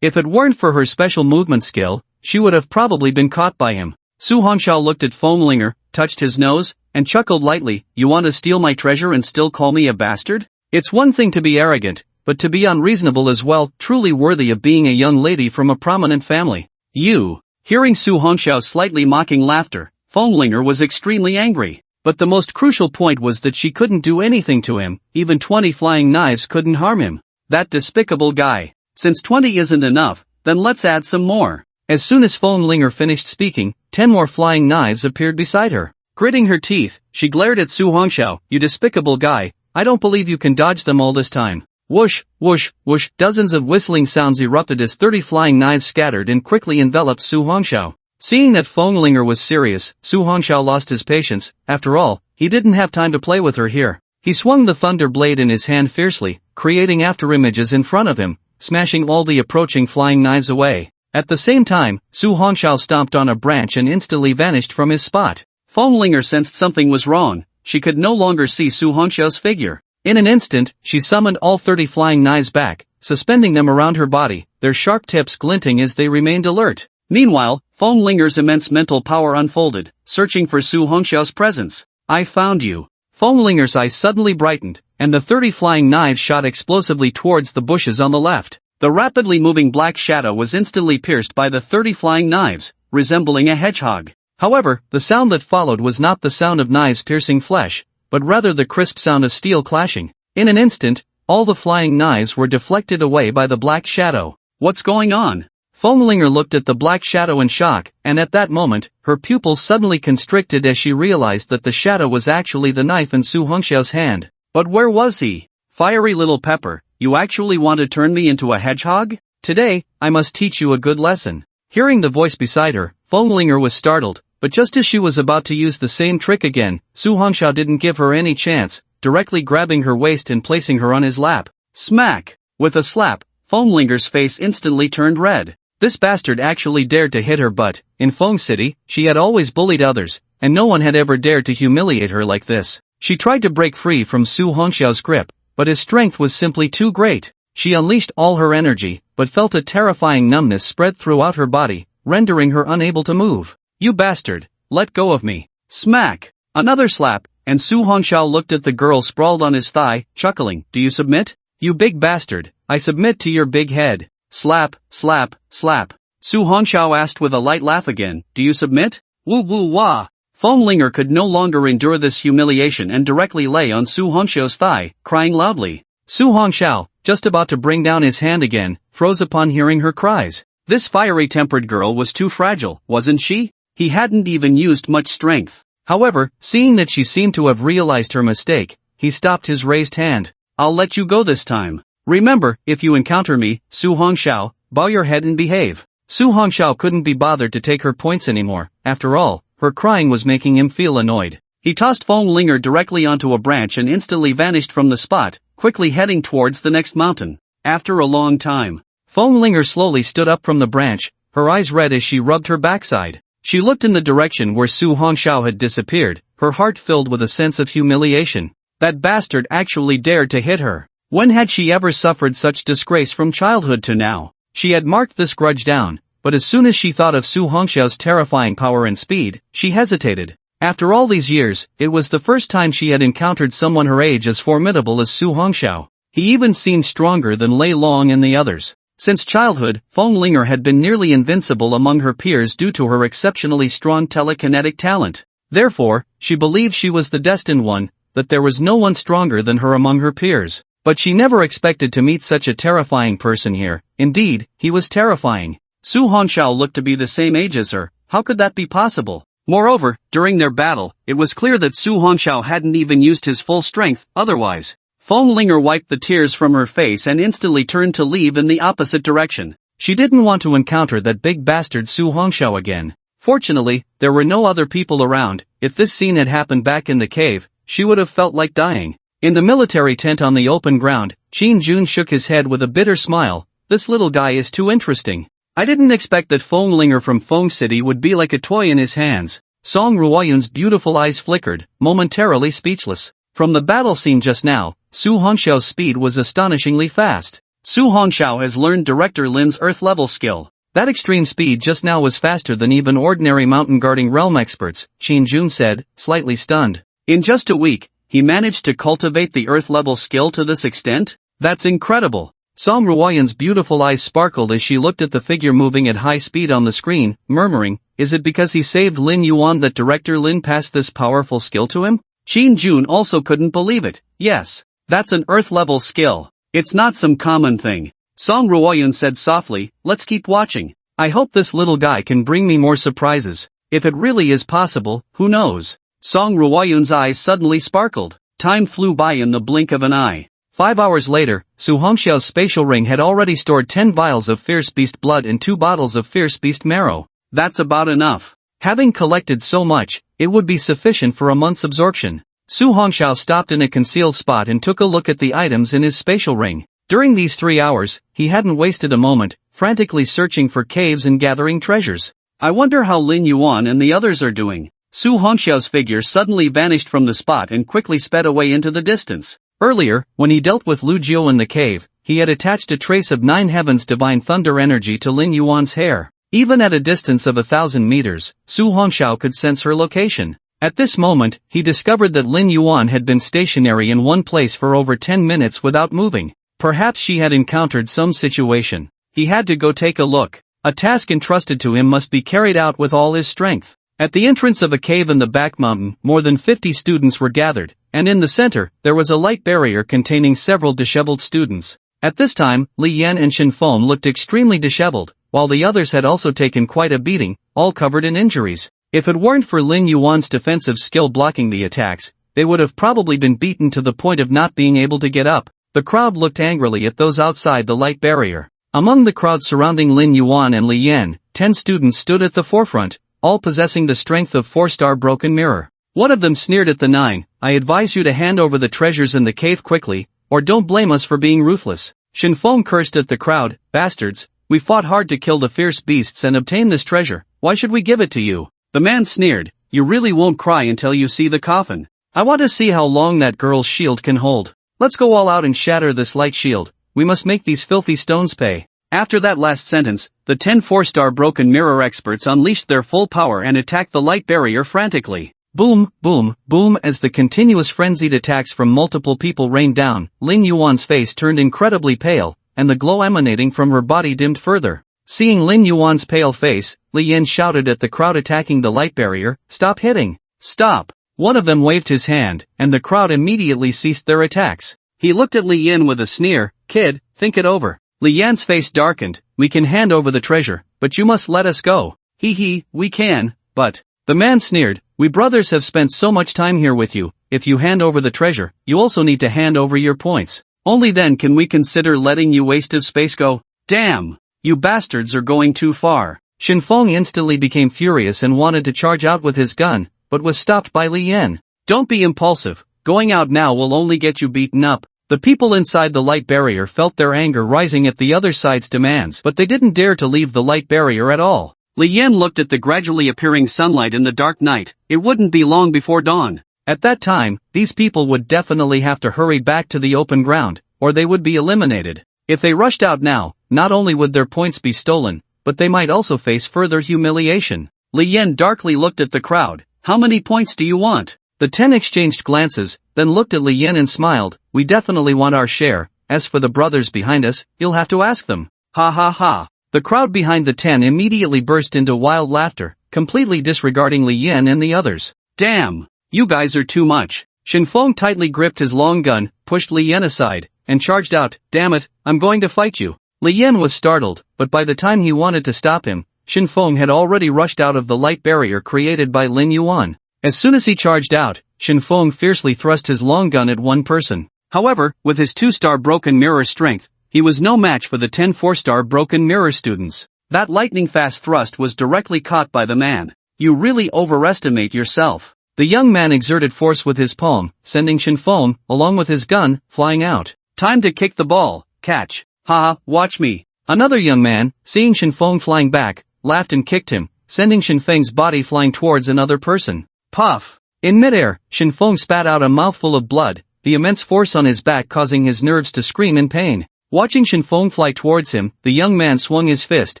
If it weren't for her special movement skill, she would have probably been caught by him. Su Hongxiao looked at Fenglinger, touched his nose, and chuckled lightly. "You want to steal my treasure and still call me a bastard? It's one thing to be arrogant, but to be unreasonable as well, truly worthy of being a young lady from a prominent family." "You." Hearing Su Hongxiao's slightly mocking laughter, Fenglinger was extremely angry. But the most crucial point was that she couldn't do anything to him, even 20 flying knives couldn't harm him. That despicable guy. Since 20 isn't enough, then let's add some more. As soon as Fenglinger finished speaking, 10 more flying knives appeared beside her. Gritting her teeth, she glared at Su Hongxiao. "You despicable guy, I don't believe you can dodge them all this time." Whoosh, whoosh, whoosh, dozens of whistling sounds erupted as 30 flying knives scattered and quickly enveloped Su Hongxiao. Seeing that Fenglinger was serious, Su Hongxiao lost his patience. After all, he didn't have time to play with her here. He swung the thunder blade in his hand fiercely, creating afterimages in front of him, smashing all the approaching flying knives away. At the same time, Su Hongxiao stomped on a branch and instantly vanished from his spot. Fenglinger sensed something was wrong. She could no longer see Su Hongxiao's figure. In an instant, she summoned all 30 flying knives back, suspending them around her body, their sharp tips glinting as they remained alert. Meanwhile, Fenglinger's immense mental power unfolded, searching for Su Hongxiao's presence. "I found you." Fenglinger's eyes suddenly brightened, and the 30 flying knives shot explosively towards the bushes on the left. The rapidly moving black shadow was instantly pierced by the 30 flying knives, resembling a hedgehog. However, the sound that followed was not the sound of knives piercing flesh, but rather the crisp sound of steel clashing. In an instant, all the flying knives were deflected away by the black shadow. "What's going on?" Fenglinger looked at the black shadow in shock, and at that moment, her pupils suddenly constricted as she realized that the shadow was actually the knife in Su Hongxiao's hand. But where was he? Fiery little pepper, you actually want to turn me into a hedgehog? Today, I must teach you a good lesson. Hearing the voice beside her, Fenglinger was startled, but just as she was about to use the same trick again, Su Hongxiao didn't give her any chance, directly grabbing her waist and placing her on his lap. Smack! With a slap, Fenglinger's face instantly turned red. This bastard actually dared to hit her, but, in Feng City, she had always bullied others, and no one had ever dared to humiliate her like this. She tried to break free from Su Hongxiao's grip, but his strength was simply too great. She unleashed all her energy, but felt a terrifying numbness spread throughout her body, rendering her unable to move. You bastard, let go of me. Smack! Another slap, and Su Hongxiao looked at the girl sprawled on his thigh, chuckling. Do you submit? You big bastard, I submit to your big head. Slap, slap, slap. Su Hongxiao asked with a light laugh again. Do you submit? Woo woo wah. Fenglinger could no longer endure this humiliation and directly lay on Su Hongxiao's thigh, crying loudly. Su Hongxiao, just about to bring down his hand again, froze upon hearing her cries. This fiery-tempered girl was too fragile, wasn't she? He hadn't even used much strength. However, seeing that she seemed to have realized her mistake, he stopped his raised hand. I'll let you go this time. Remember, if you encounter me, Su Hongxiao, bow your head and behave. Su Hongxiao couldn't be bothered to take her points anymore. After all, her crying was making him feel annoyed. He tossed Fenglinger directly onto a branch and instantly vanished from the spot, quickly heading towards the next mountain. After a long time, Fenglinger slowly stood up from the branch, her eyes red as she rubbed her backside. She looked in the direction where Su Hongxiao had disappeared, her heart filled with a sense of humiliation. That bastard actually dared to hit her. When had she ever suffered such disgrace from childhood to now? She had marked this grudge down, but as soon as she thought of Su Hongxiao's terrifying power and speed, she hesitated. After all these years, it was the first time she had encountered someone her age as formidable as Su Hongxiao. He even seemed stronger than Lei Long and the others. Since childhood, Fenglinger had been nearly invincible among her peers due to her exceptionally strong telekinetic talent. Therefore, she believed she was the destined one, that there was no one stronger than her among her peers. But she never expected to meet such a terrifying person here. Indeed, he was terrifying. Su Hongxiao looked to be the same age as her. How could that be possible? Moreover, during their battle, it was clear that Su Hongxiao hadn't even used his full strength, otherwise. Fenglinger wiped the tears from her face and instantly turned to leave in the opposite direction. She didn't want to encounter that big bastard Su Hongxiao again. Fortunately, there were no other people around. If this scene had happened back in the cave, she would have felt like dying. In the military tent on the open ground, Qin Jun shook his head with a bitter smile. This little guy is too interesting. I didn't expect that Fenglinger from Feng City would be like a toy in his hands. Song Ruoyun's beautiful eyes flickered, momentarily speechless. From the battle scene just now, Su Hongxiao's speed was astonishingly fast. Su Hongxiao has learned Director Lin's Earth-level skill. That extreme speed just now was faster than even ordinary mountain guarding realm experts, Qin Jun said, slightly stunned. In just a week, he managed to cultivate the Earth-level skill to this extent? That's incredible. Song Ruoyun's beautiful eyes sparkled as she looked at the figure moving at high speed on the screen, murmuring, is it because he saved Lin Yuan that Director Lin passed this powerful skill to him? Qin Jun also couldn't believe it. Yes, that's an Earth-level skill. It's not some common thing. Song Ruoyun said softly, let's keep watching. I hope this little guy can bring me more surprises. If it really is possible, who knows? Song Ruoyun's eyes suddenly sparkled. Time flew by in the blink of an eye. 5 hours later, Su Hongxiao's spatial ring had already stored 10 vials of fierce beast blood and 2 bottles of fierce beast marrow. That's about enough. Having collected so much, it would be sufficient for a month's absorption. Su Hongxiao stopped in a concealed spot and took a look at the items in his spatial ring. During these 3 hours, he hadn't wasted a moment, frantically searching for caves and gathering treasures. I wonder how Lin Yuan and the others are doing. Su Hongxiao's figure suddenly vanished from the spot and quickly sped away into the distance. Earlier, when he dealt with Lu Jiu in the cave, he had attached a trace of 9 Heavens Divine Thunder energy to Lin Yuan's hair. Even at a distance of 1,000 meters, Su Hongxiao could sense her location. At this moment, he discovered that Lin Yuan had been stationary in one place for over 10 minutes without moving. Perhaps she had encountered some situation. He had to go take a look. A task entrusted to him must be carried out with all his strength. At the entrance of a cave in the back mountain, more than 50 students were gathered, and in the center, there was a light barrier containing several disheveled students. At this time, Li Yan and Shen Fan looked extremely disheveled, while the others had also taken quite a beating, all covered in injuries. If it weren't for Lin Yuan's defensive skill blocking the attacks, they would have probably been beaten to the point of not being able to get up. The crowd looked angrily at those outside the light barrier. Among the crowd surrounding Lin Yuan and Li Yan, 10 students stood at the forefront, all possessing the strength of 4-star broken mirror. One of them sneered at the 9, I advise you to hand over the treasures in the cave quickly, or don't blame us for being ruthless. Chen Fan cursed at the crowd, bastards, we fought hard to kill the fierce beasts and obtain this treasure, why should we give it to you? The man sneered, you really won't cry until you see the coffin. I want to see how long that girl's shield can hold. Let's go all out and shatter this light shield, we must make these filthy stones pay. After that last sentence, the 10 4-star broken mirror experts unleashed their full power and attacked the light barrier frantically. Boom, boom, boom as the continuous frenzied attacks from multiple people rained down, Lin Yuan's face turned incredibly pale, and the glow emanating from her body dimmed further. Seeing Lin Yuan's pale face, Li Yan shouted at the crowd attacking the light barrier, stop hitting! Stop! One of them waved his hand, and the crowd immediately ceased their attacks. He looked at Li Yan with a sneer, kid, think it over. Li Yan's face darkened, we can hand over the treasure, but you must let us go. We can, but... The man sneered, we brothers have spent so much time here with you, if you hand over the treasure, you also need to hand over your points. Only then can we consider letting you waste of space go. Damn! You bastards are going too far. Chen Fan instantly became furious and wanted to charge out with his gun, but was stopped by Li Yan. Don't be impulsive, going out now will only get you beaten up. The people inside the light barrier felt their anger rising at the other side's demands, but they didn't dare to leave the light barrier at all. Li Yan looked at the gradually appearing sunlight in the dark night, it wouldn't be long before dawn. At that time, these people would definitely have to hurry back to the open ground, or they would be eliminated. If they rushed out now, not only would their points be stolen, but they might also face further humiliation. Li Yan darkly looked at the crowd, how many points do you want? The 10 exchanged glances, then looked at Li Yan and smiled, we definitely want our share, as for the brothers behind us, you'll have to ask them. Ha ha ha. The crowd behind the 10 immediately burst into wild laughter, completely disregarding Li Yan and the others. Damn! You guys are too much. Chen Fan tightly gripped his long gun, pushed Li Yan aside, and charged out, damn it, I'm going to fight you. Li Yan was startled, but by the time he wanted to stop him, Chen Fan had already rushed out of the light barrier created by Lin Yuan. As soon as he charged out, Chen Fan fiercely thrust his long gun at one person. However, with his 2-star broken mirror strength, he was no match for the 10 4-star broken mirror students. That lightning-fast thrust was directly caught by the man. You really overestimate yourself. The young man exerted force with his palm, sending Chen Fan, along with his gun, flying out. Time to kick the ball, catch. Haha, watch me. Another young man, seeing Chen Fan flying back, laughed and kicked him, sending Chen Feng's body flying towards another person. Puff! In midair, Chen Fan spat out a mouthful of blood, the immense force on his back causing his nerves to scream in pain. Watching Chen Fan fly towards him, the young man swung his fist,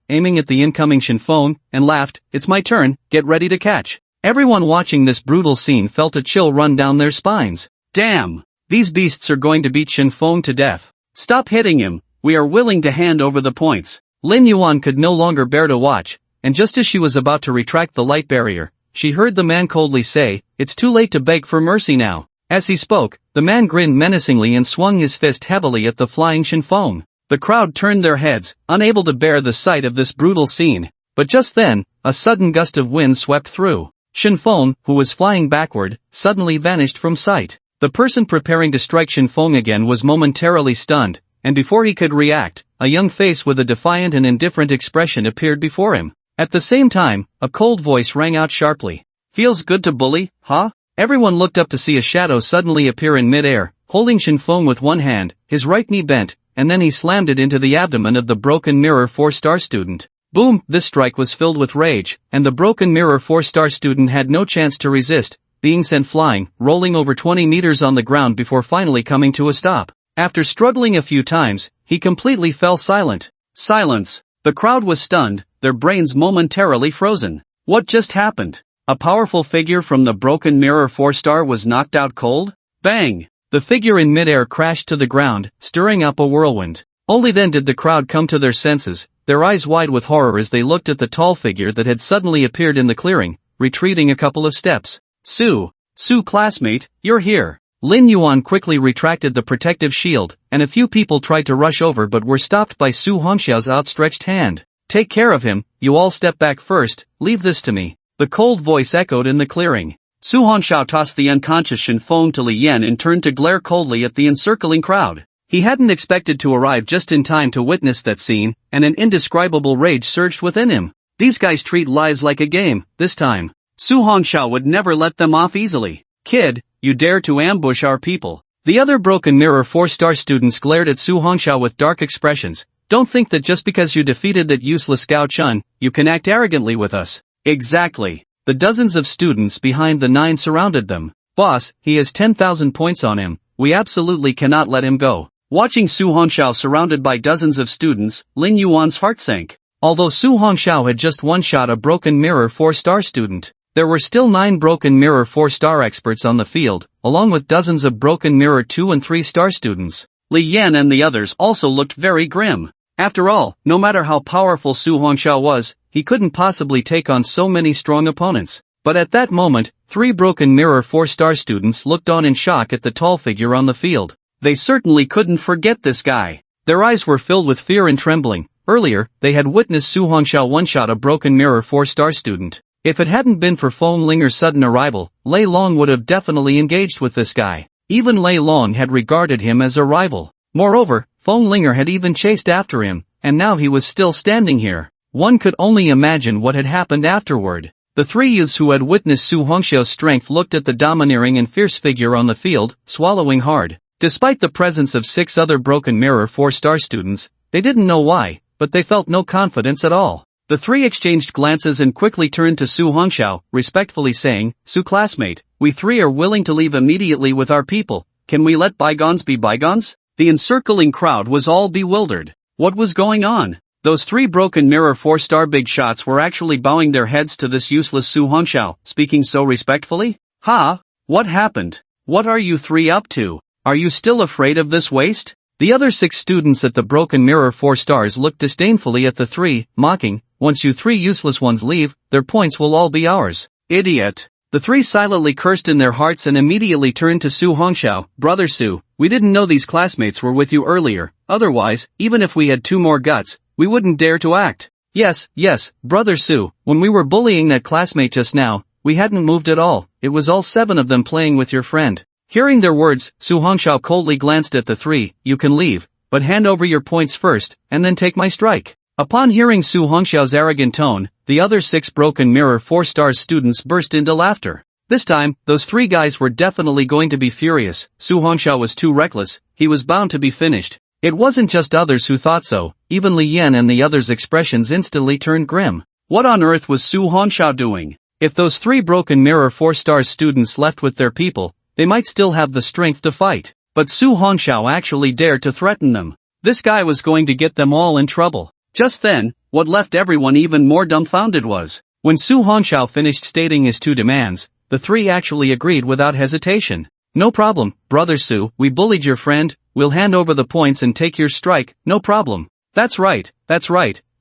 aiming at the incoming Chen Fan, and laughed, it's my turn, get ready to catch. Everyone watching this brutal scene felt a chill run down their spines. Damn! These beasts are going to beat Chen Fan to death. Stop hitting him, we are willing to hand over the points. Lin Yuan could no longer bear to watch, and just as she was about to retract the light barrier, she heard the man coldly say, it's too late to beg for mercy now. As he spoke, the man grinned menacingly and swung his fist heavily at the flying Chen Fan. The crowd turned their heads, unable to bear the sight of this brutal scene. But just then, a sudden gust of wind swept through. Chen Fan, who was flying backward, suddenly vanished from sight. The person preparing to strike Chen Fan again was momentarily stunned, and before he could react, a young face with a defiant and indifferent expression appeared before him. At the same time, a cold voice rang out sharply. Feels good to bully, huh? Everyone looked up to see a shadow suddenly appear in midair, holding Chen Fan with one hand, his right knee bent, and then he slammed it into the abdomen of the broken mirror 4-star student. Boom! This strike was filled with rage, and the broken mirror 4-star student had no chance to resist, being sent flying, rolling over 20 meters on the ground before finally coming to a stop. After struggling a few times, he completely fell silent. Silence. The crowd was stunned, their brains momentarily frozen. What just happened? A powerful figure from the broken mirror 4-star was knocked out cold? Bang! The figure in midair crashed to the ground, stirring up a whirlwind. Only then did the crowd come to their senses, their eyes wide with horror as they looked at the tall figure that had suddenly appeared in the clearing, retreating a couple of steps. Su, classmate, you're here. Lin Yuan quickly retracted the protective shield, and a few people tried to rush over but were stopped by Su Hongxiao's outstretched hand. Take care of him, you all step back first, leave this to me. The cold voice echoed in the clearing. Su Hongxiao tossed the unconscious Chen Fan to Li Yan and turned to glare coldly at the encircling crowd. He hadn't expected to arrive just in time to witness that scene, and an indescribable rage surged within him. These guys treat lives like a game, this time. Su Hongxiao would never let them off easily. Kid, you dare to ambush our people. The other Broken Mirror 4-star students glared at Su Hongxiao with dark expressions. Don't think that just because you defeated that useless Gao Chun, you can act arrogantly with us. Exactly. The dozens of students behind the 9 surrounded them. Boss, he has 10,000 points on him. We absolutely cannot let him go. Watching Su Hongxiao surrounded by dozens of students, Lin Yuan's heart sank. Although Su Hongxiao had just one-shot a Broken Mirror 4-star student, there were still 9 Broken Mirror 4-star experts on the field, along with dozens of Broken Mirror 2 and 3-star students. Li Yan and the others also looked very grim. After all, no matter how powerful Su Hongxiao was, he couldn't possibly take on so many strong opponents. But at that moment, 3 Broken Mirror 4-star students looked on in shock at the tall figure on the field. They certainly couldn't forget this guy. Their eyes were filled with fear and trembling. Earlier, they had witnessed Su Hongxiao one-shot a Broken Mirror 4-star student. If it hadn't been for Feng Linger's sudden arrival, Lei Long would have definitely engaged with this guy. Even Lei Long had regarded him as a rival. Moreover, Feng Linger had even chased after him, and now he was still standing here. One could only imagine what had happened afterward. The 3 youths who had witnessed Su Hongxiao's strength looked at the domineering and fierce figure on the field, swallowing hard. Despite the presence of 6 other Broken Mirror 4-star students, they didn't know why, but they felt no confidence at all. The 3 exchanged glances and quickly turned to Su Hongxiao, respectfully saying, Su classmate, we 3 are willing to leave immediately with our people. Can we let bygones be bygones? The encircling crowd was all bewildered. What was going on? Those 3 Broken Mirror 4-star big shots were actually bowing their heads to this useless Su Hongxiao, speaking so respectfully? Ha? What happened? What are you 3 up to? Are you still afraid of this waste? The other 6 students at the Broken Mirror 4 stars looked disdainfully at the 3, mocking, once you 3 useless ones leave, their points will all be ours. Idiot. The 3 silently cursed in their hearts and immediately turned to Su Hongxiao. Brother Su, we didn't know these classmates were with you earlier, otherwise, even if we had 2 more guts, we wouldn't dare to act. Yes, Brother Su, when we were bullying that classmate just now, we hadn't moved at all, it was all 7 of them playing with your friend. Hearing their words, Su Hongxiao coldly glanced at the 3, you can leave, but hand over your points first, and then take my strike. Upon hearing Su Hongxiao's arrogant tone, the other 6 Broken Mirror 4-star students burst into laughter. This time, those 3 guys were definitely going to be furious. Su Hongxiao was too reckless, he was bound to be finished. It wasn't just others who thought so, even Li Yan and the others' expressions instantly turned grim. What on earth was Su Hongxiao doing? If those 3 Broken Mirror 4-star students left with their people, they might still have the strength to fight. But Su Hongxiao actually dared to threaten them. This guy was going to get them all in trouble. Just then, what left everyone even more dumbfounded was, when Su Hongxiao finished stating his 2 demands, the 3 actually agreed without hesitation. No problem, Brother Su, we bullied your friend, we'll hand over the points and take your strike, no problem. That's right,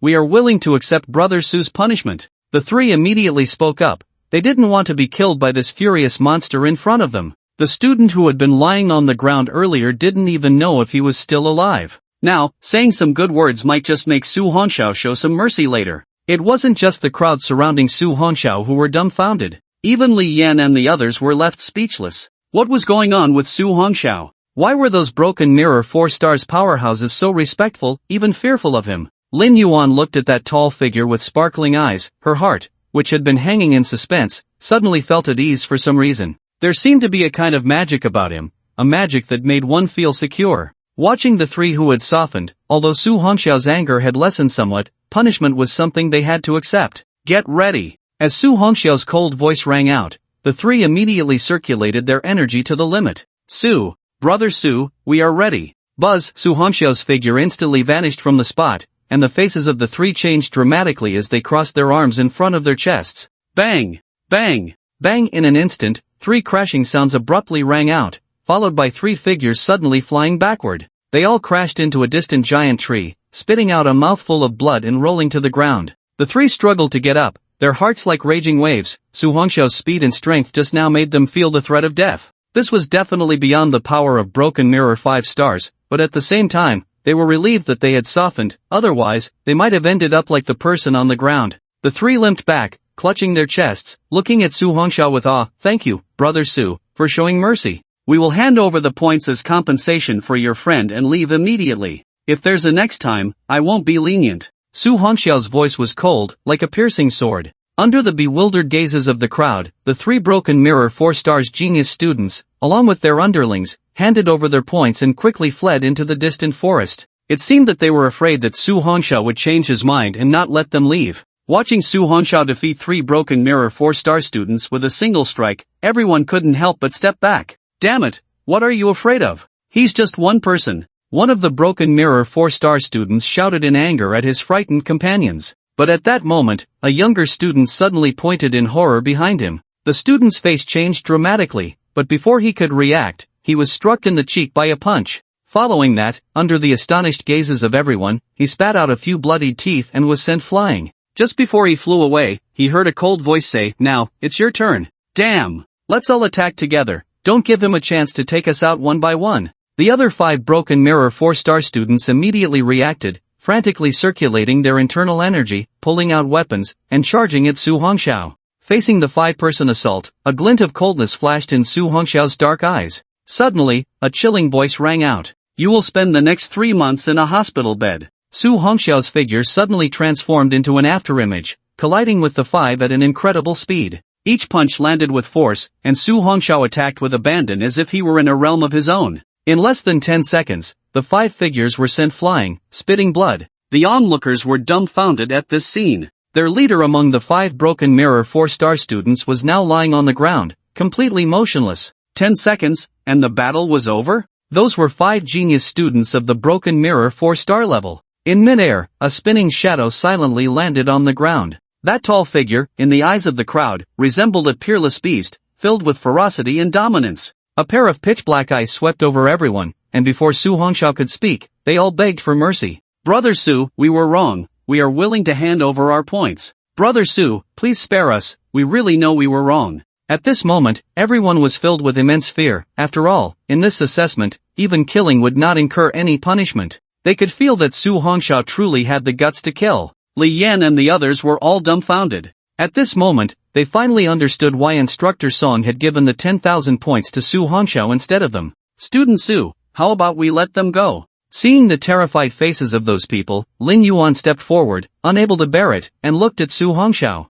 we are willing to accept Brother Su's punishment. The 3 immediately spoke up. They didn't want to be killed by this furious monster in front of them. The student who had been lying on the ground earlier didn't even know if he was still alive. Now, saying some good words might just make Su Hongxiao show some mercy later. It wasn't just the crowd surrounding Su Hongxiao who were dumbfounded. Even Li Yan and the others were left speechless. What was going on with Su Hongxiao? Why were those Broken Mirror 4 stars powerhouses so respectful, even fearful of him? Lin Yuan looked at that tall figure with sparkling eyes. Her heart, which had been hanging in suspense, suddenly felt at ease for some reason. There seemed to be a kind of magic about him, a magic that made one feel secure. Watching the 3 who had softened, although Su Hongxiao's anger had lessened somewhat, punishment was something they had to accept. Get ready! As Su Hongxiao's cold voice rang out, the 3 immediately circulated their energy to the limit. Su, Brother Su, we are ready. Buzz! Su Hongxiao's figure instantly vanished from the spot, and the faces of the 3 changed dramatically as they crossed their arms in front of their chests. Bang! Bang! Bang! In an instant, 3 crashing sounds abruptly rang out, followed by 3 figures suddenly flying backward. They all crashed into a distant giant tree, spitting out a mouthful of blood and rolling to the ground. The 3 struggled to get up, their hearts like raging waves. Su Hongxiao's speed and strength just now made them feel the threat of death. This was definitely beyond the power of Broken Mirror 5 stars, but at the same time, they were relieved that they had softened, otherwise, they might have ended up like the person on the ground. The 3 limped back, clutching their chests, looking at Su Hongxiao with awe. Thank you, Brother Su, for showing mercy. We will hand over the points as compensation for your friend and leave immediately. If there's a next time, I won't be lenient. Su Hongxiao's voice was cold, like a piercing sword. Under the bewildered gazes of the crowd, the 3 Broken Mirror 4 Stars genius students, along with their underlings, handed over their points and quickly fled into the distant forest. It seemed that they were afraid that Su Hongxiao would change his mind and not let them leave. Watching Su Hongxiao defeat 3 Broken Mirror 4-star students with a single strike, everyone couldn't help but step back. Damn it, what are you afraid of? He's just one person. One of the Broken Mirror 4-star students shouted in anger at his frightened companions. But at that moment, a younger student suddenly pointed in horror behind him. The student's face changed dramatically, but before he could react, he was struck in the cheek by a punch. Following that, under the astonished gazes of everyone, he spat out a few bloodied teeth and was sent flying. Just before he flew away, he heard a cold voice say, "Now, it's your turn." Damn! Let's all attack together. Don't give him a chance to take us out one by one. The other 5 Broken Mirror 4-star students immediately reacted, frantically circulating their internal energy, pulling out weapons, and charging at Su Hongxiao. Facing the 5-person assault, a glint of coldness flashed in Su Hongxiao's dark eyes. Suddenly, a chilling voice rang out. "You will spend the next 3 months in a hospital bed." Su Hongxiao's figure suddenly transformed into an afterimage, colliding with the 5 at an incredible speed. Each punch landed with force, and Su Hongxiao attacked with abandon as if he were in a realm of his own. In less than 10 seconds, the 5 figures were sent flying, spitting blood. The onlookers were dumbfounded at this scene. Their leader among the 5 Broken Mirror 4-star students was now lying on the ground, completely motionless. 10 seconds, and the battle was over? Those were 5 genius students of the Broken Mirror 4-star level. In midair, a spinning shadow silently landed on the ground. That tall figure, in the eyes of the crowd, resembled a peerless beast, filled with ferocity and dominance. A pair of pitch-black eyes swept over everyone, and before Su Hongxiao could speak, they all begged for mercy. "Brother Su, we were wrong. We are willing to hand over our points. Brother Su, please spare us, we really know we were wrong." At this moment, everyone was filled with immense fear. After all, in this assessment, even killing would not incur any punishment. They could feel that Su Hongxiao truly had the guts to kill. Li Yan and the others were all dumbfounded. At this moment, they finally understood why Instructor Song had given the 10,000 points to Su Hongxiao instead of them. "Student Su, how about we let them go?" Seeing the terrified faces of those people, Lin Yuan stepped forward, unable to bear it, and looked at Su Hongxiao.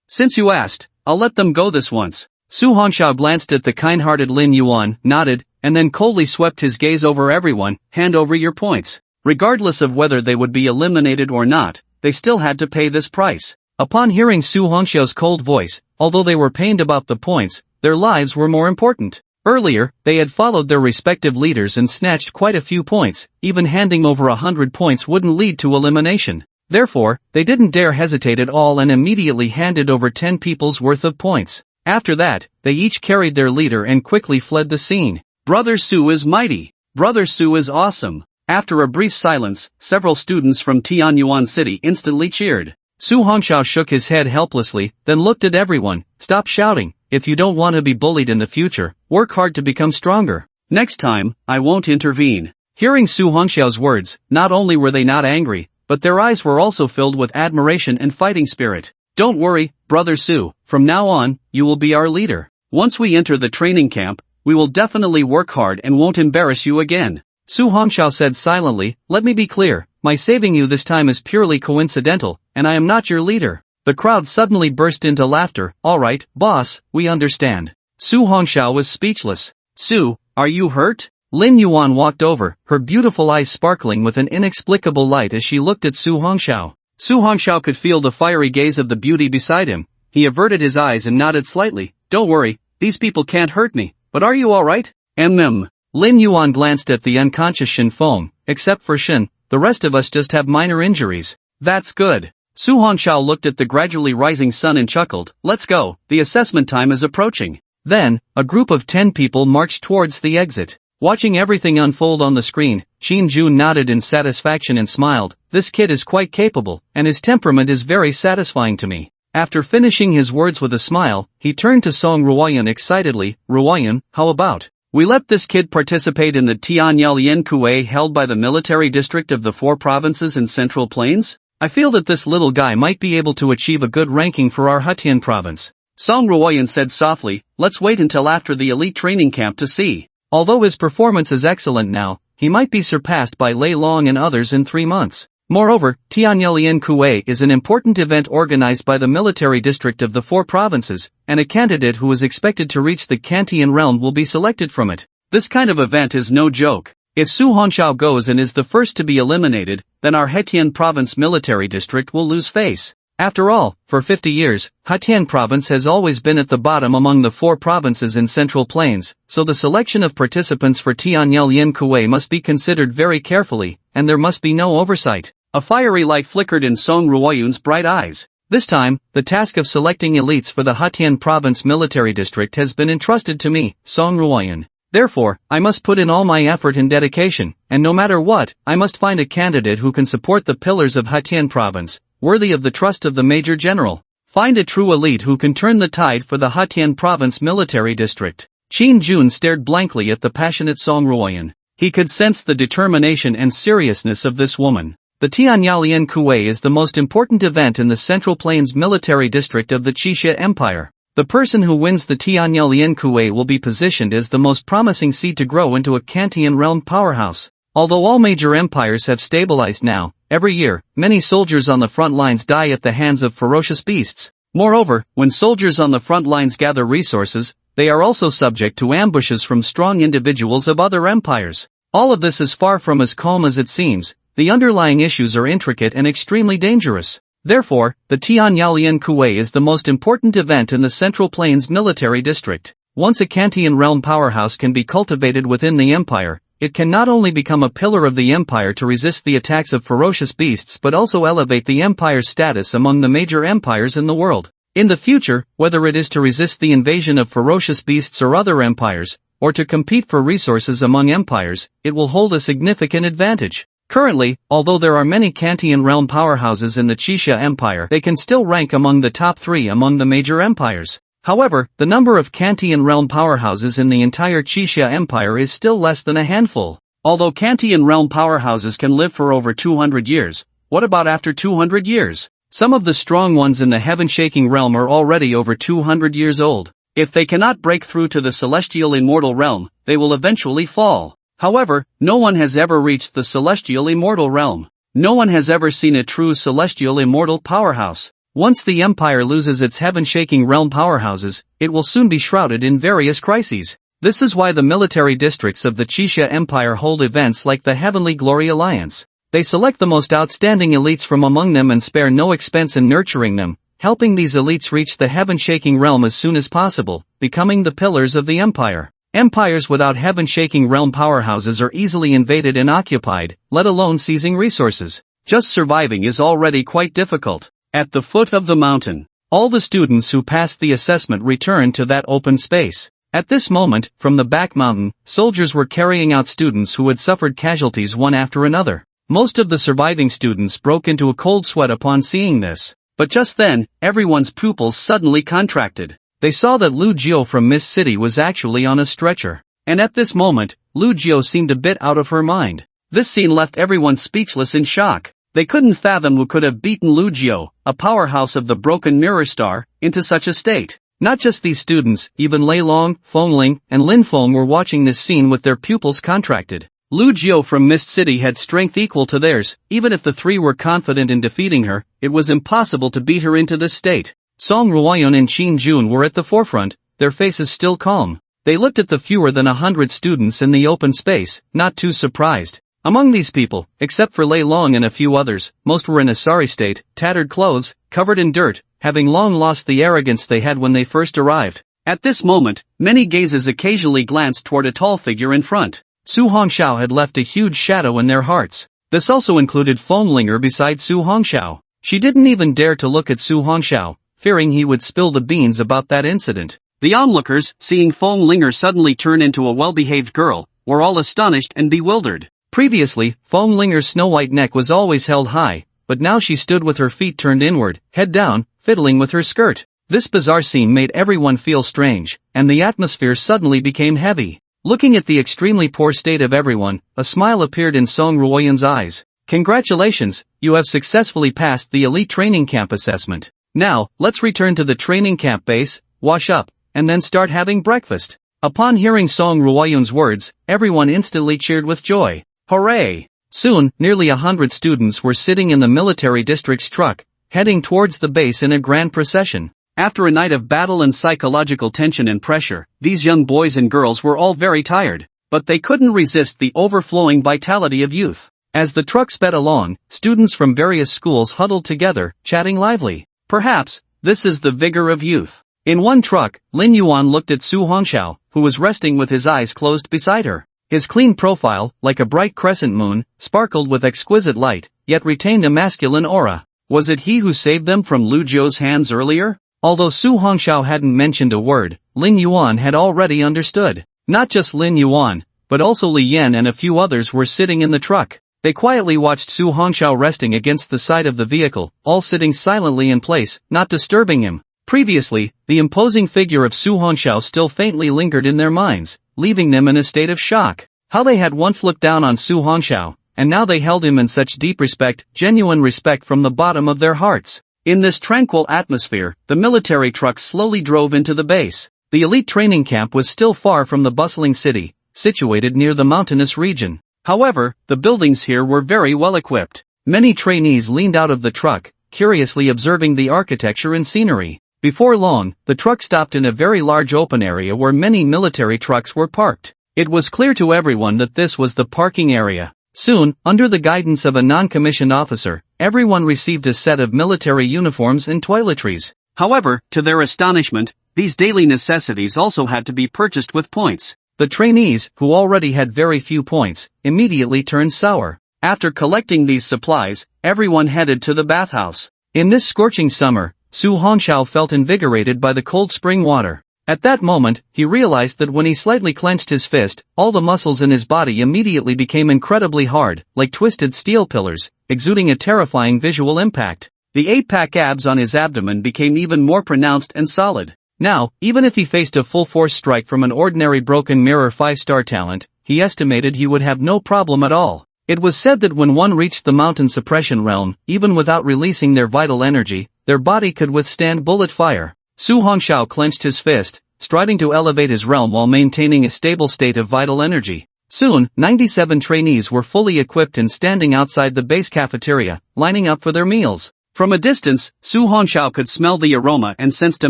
Since you asked, I'll let them go this once." Su Hongxiao glanced at the kind-hearted Lin Yuan, nodded, and then coldly swept his gaze over everyone. "Hand over your points." Regardless of whether they would be eliminated or not, they still had to pay this price. Upon hearing Su Hongxiao's cold voice, although they were pained about the points, their lives were more important. Earlier, they had followed their respective leaders and snatched quite a few points. Even handing over 100 points wouldn't lead to elimination. Therefore, they didn't dare hesitate at all and immediately handed over 10 people's worth of points. After that, they each carried their leader and quickly fled the scene. "Brother Su is mighty. Brother Su is awesome." After a brief silence, several students from Tianyuan City instantly cheered. Su Hongxiao shook his head helplessly, then looked at everyone. "Stop shouting. If you don't want to be bullied in the future, work hard to become stronger. Next time, I won't intervene." Hearing Su Hongxiao's words, not only were they not angry, but their eyes were also filled with admiration and fighting spirit. "Don't worry, Brother Su, from now on, you will be our leader. Once we enter the training camp, we will definitely work hard and won't embarrass you again." Su Hongxiao said silently, "Let me be clear, my saving you this time is purely coincidental, and I am not your leader." The crowd suddenly burst into laughter. "All right, boss, we understand." Su Hongxiao was speechless. "Su, are you hurt?" Lin Yuan walked over, her beautiful eyes sparkling with an inexplicable light as she looked at Su Hongxiao. Su Hongxiao could feel the fiery gaze of the beauty beside him. He averted his eyes and nodded slightly. "Don't worry, these people can't hurt me, but are you alright?" Lin Yuan glanced at the unconscious Shin Feng. "Except for Shin, the rest of us just have minor injuries." "That's good." Su Hongxiao looked at the gradually rising sun and chuckled. "Let's go, the assessment time is approaching." Then, a group of 10 people marched towards the exit. Watching everything unfold on the screen, Qin Ju nodded in satisfaction and smiled. "This kid is quite capable, and his temperament is very satisfying to me." After finishing his words with a smile, he turned to Song Ruoyan excitedly. "Ruoyan, how about we let this kid participate in the Tianyuan Kue held by the military district of the 4 provinces in Central Plains? I feel that this little guy might be able to achieve a good ranking for our Hutian province." Song Ruoyan said softly, let's wait until after the elite training camp to see. Although his performance is excellent now, he might be surpassed by Lei Long and others in 3 months. Moreover, Tianyelian Kuei is an important event organized by the military district of the 4 provinces, and a candidate who is expected to reach the Kantian realm will be selected from it. This kind of event is no joke. If Su Hongxiao goes and is the first to be eliminated, then our Hetian province military district will lose face. After all, for 50 years, Hetian province has always been at the bottom among the 4 provinces in Central Plains, so the selection of participants for Tianyelian Kuei must be considered very carefully, and there must be no oversight. A fiery light flickered in Song Ruoyun's bright eyes. This time, the task of selecting elites for the Hetian province military district has been entrusted to me, Song Ruoyun. Therefore, I must put in all my effort and dedication, and no matter what, I must find a candidate who can support the pillars of Hetian province, worthy of the trust of the Major General. Find a true elite who can turn the tide for the Hetian province military district. Qin Jun stared blankly at the passionate Song Ruoyan. He could sense the determination and seriousness of this woman. The Tianyelian Kuei is the most important event in the Central Plains military district of the Qixia Empire. The person who wins the Tianyelian Kuei will be positioned as the most promising seed to grow into a Kantian realm powerhouse. Although all major empires have stabilized now, every year, many soldiers on the front lines die at the hands of ferocious beasts. Moreover, when soldiers on the front lines gather resources, they are also subject to ambushes from strong individuals of other empires. All of this is far from as calm as it seems. The underlying issues are intricate and extremely dangerous. Therefore, the Tianyelian Kuei is the most important event in the Central Plains military district. Once a Kantian realm powerhouse can be cultivated within the empire, it can not only become a pillar of the empire to resist the attacks of ferocious beasts but also elevate the empire's status among the major empires in the world. In the future, whether it is to resist the invasion of ferocious beasts or other empires, or to compete for resources among empires, it will hold a significant advantage. Currently, although there are many Kantian realm powerhouses in the Qixia Empire, they can still rank among the top 3 among the major empires. However, the number of Kantian realm powerhouses in the entire Qixia Empire is still less than a handful. Although Kantian realm powerhouses can live for over 200 years, what about after 200 years? Some of the strong ones in the heaven-shaking realm are already over 200 years old. If they cannot break through to the celestial immortal realm, they will eventually fall. However, no one has ever reached the celestial immortal realm. No one has ever seen a true celestial immortal powerhouse. Once the empire loses its heaven-shaking realm powerhouses, it will soon be shrouded in various crises. This is why the military districts of the Qixia Empire hold events like the Heavenly Glory Alliance. They select the most outstanding elites from among them and spare no expense in nurturing them, helping these elites reach the heaven-shaking realm as soon as possible, becoming the pillars of the empire. Empires without heaven-shaking realm powerhouses are easily invaded and occupied, let alone seizing resources. Just surviving is already quite difficult. At the foot of the mountain, all the students who passed the assessment returned to that open space. At this moment, from the back mountain, soldiers were carrying out students who had suffered casualties one after another. Most of the surviving students broke into a cold sweat upon seeing this. But just then, everyone's pupils suddenly contracted. They saw that Lu Jiu from Mist City was actually on a stretcher. And at this moment, Lu Jiu seemed a bit out of her mind. This scene left everyone speechless in shock. They couldn't fathom who could have beaten Lu Jiu, a powerhouse of the Broken Mirror Star, into such a state. Not just these students, even Lei Long, Feng Ling, and Lin Feng were watching this scene with their pupils contracted. Lu Jiu from Mist City had strength equal to theirs. Even if the 3 were confident in defeating her, it was impossible to beat her into this state. Song Ruoyan and Qin Jun were at the forefront, their faces still calm. They looked at the fewer than 100 students in the open space, not too surprised. Among these people, except for Lei Long and a few others, most were in a sorry state, tattered clothes, covered in dirt, having long lost the arrogance they had when they first arrived. At this moment, many gazes occasionally glanced toward a tall figure in front. Su Hongxiao had left a huge shadow in their hearts. This also included Feng Linger beside Su Hongxiao. She didn't even dare to look at Su Hongxiao, fearing he would spill the beans about that incident. The onlookers, seeing Feng Linger suddenly turn into a well-behaved girl, were all astonished and bewildered. Previously, Feng Linger's snow-white neck was always held high, but now she stood with her feet turned inward, head down, fiddling with her skirt. This bizarre scene made everyone feel strange, and the atmosphere suddenly became heavy. Looking at the extremely poor state of everyone, a smile appeared in Song Ruoyan's eyes. Congratulations, you have successfully passed the elite training camp assessment. Now, let's return to the training camp base, wash up, and then start having breakfast. Upon hearing Song Ruoyun's words, everyone instantly cheered with joy. Hooray! Soon, nearly 100 students were sitting in the military district's truck, heading towards the base in a grand procession. After a night of battle and psychological tension and pressure, these young boys and girls were all very tired, but they couldn't resist the overflowing vitality of youth. As the truck sped along, students from various schools huddled together, chatting lively. Perhaps, this is the vigor of youth. In one truck, Lin Yuan looked at Su Hongxiao, who was resting with his eyes closed beside her. His clean profile, like a bright crescent moon, sparkled with exquisite light, yet retained a masculine aura. Was it he who saved them from Lu Zhou's hands earlier? Although Su Hongxiao hadn't mentioned a word, Lin Yuan had already understood. Not just Lin Yuan, but also Li Yan and a few others were sitting in the truck. They quietly watched Su Hongxiao resting against the side of the vehicle, all sitting silently in place, not disturbing him. Previously, the imposing figure of Su Hongxiao still faintly lingered in their minds, leaving them in a state of shock. How they had once looked down on Su Hongxiao, and now they held him in such deep respect, genuine respect from the bottom of their hearts. In this tranquil atmosphere, the military truck slowly drove into the base. The elite training camp was still far from the bustling city, situated near the mountainous region. However, the buildings here were very well equipped. Many trainees leaned out of the truck, curiously observing the architecture and scenery. Before long, the truck stopped in a very large open area where many military trucks were parked. It was clear to everyone that this was the parking area. Soon, under the guidance of a non-commissioned officer, everyone received a set of military uniforms and toiletries. However, to their astonishment, these daily necessities also had to be purchased with points. The trainees, who already had very few points, immediately turned sour. After collecting these supplies, everyone headed to the bathhouse. In this scorching summer, Su Hongxiao felt invigorated by the cold spring water. At that moment, he realized that when he slightly clenched his fist, all the muscles in his body immediately became incredibly hard, like twisted steel pillars, exuding a terrifying visual impact. The 8-pack abs on his abdomen became even more pronounced and solid. Now, even if he faced a full-force strike from an ordinary broken mirror 5-star talent, he estimated he would have no problem at all. It was said that when one reached the mountain suppression realm, even without releasing their vital energy, their body could withstand bullet fire. Su Hongxiao clenched his fist, striding to elevate his realm while maintaining a stable state of vital energy. Soon, 97 trainees were fully equipped and standing outside the base cafeteria, lining up for their meals. From a distance, Su Hongxiao could smell the aroma and sensed a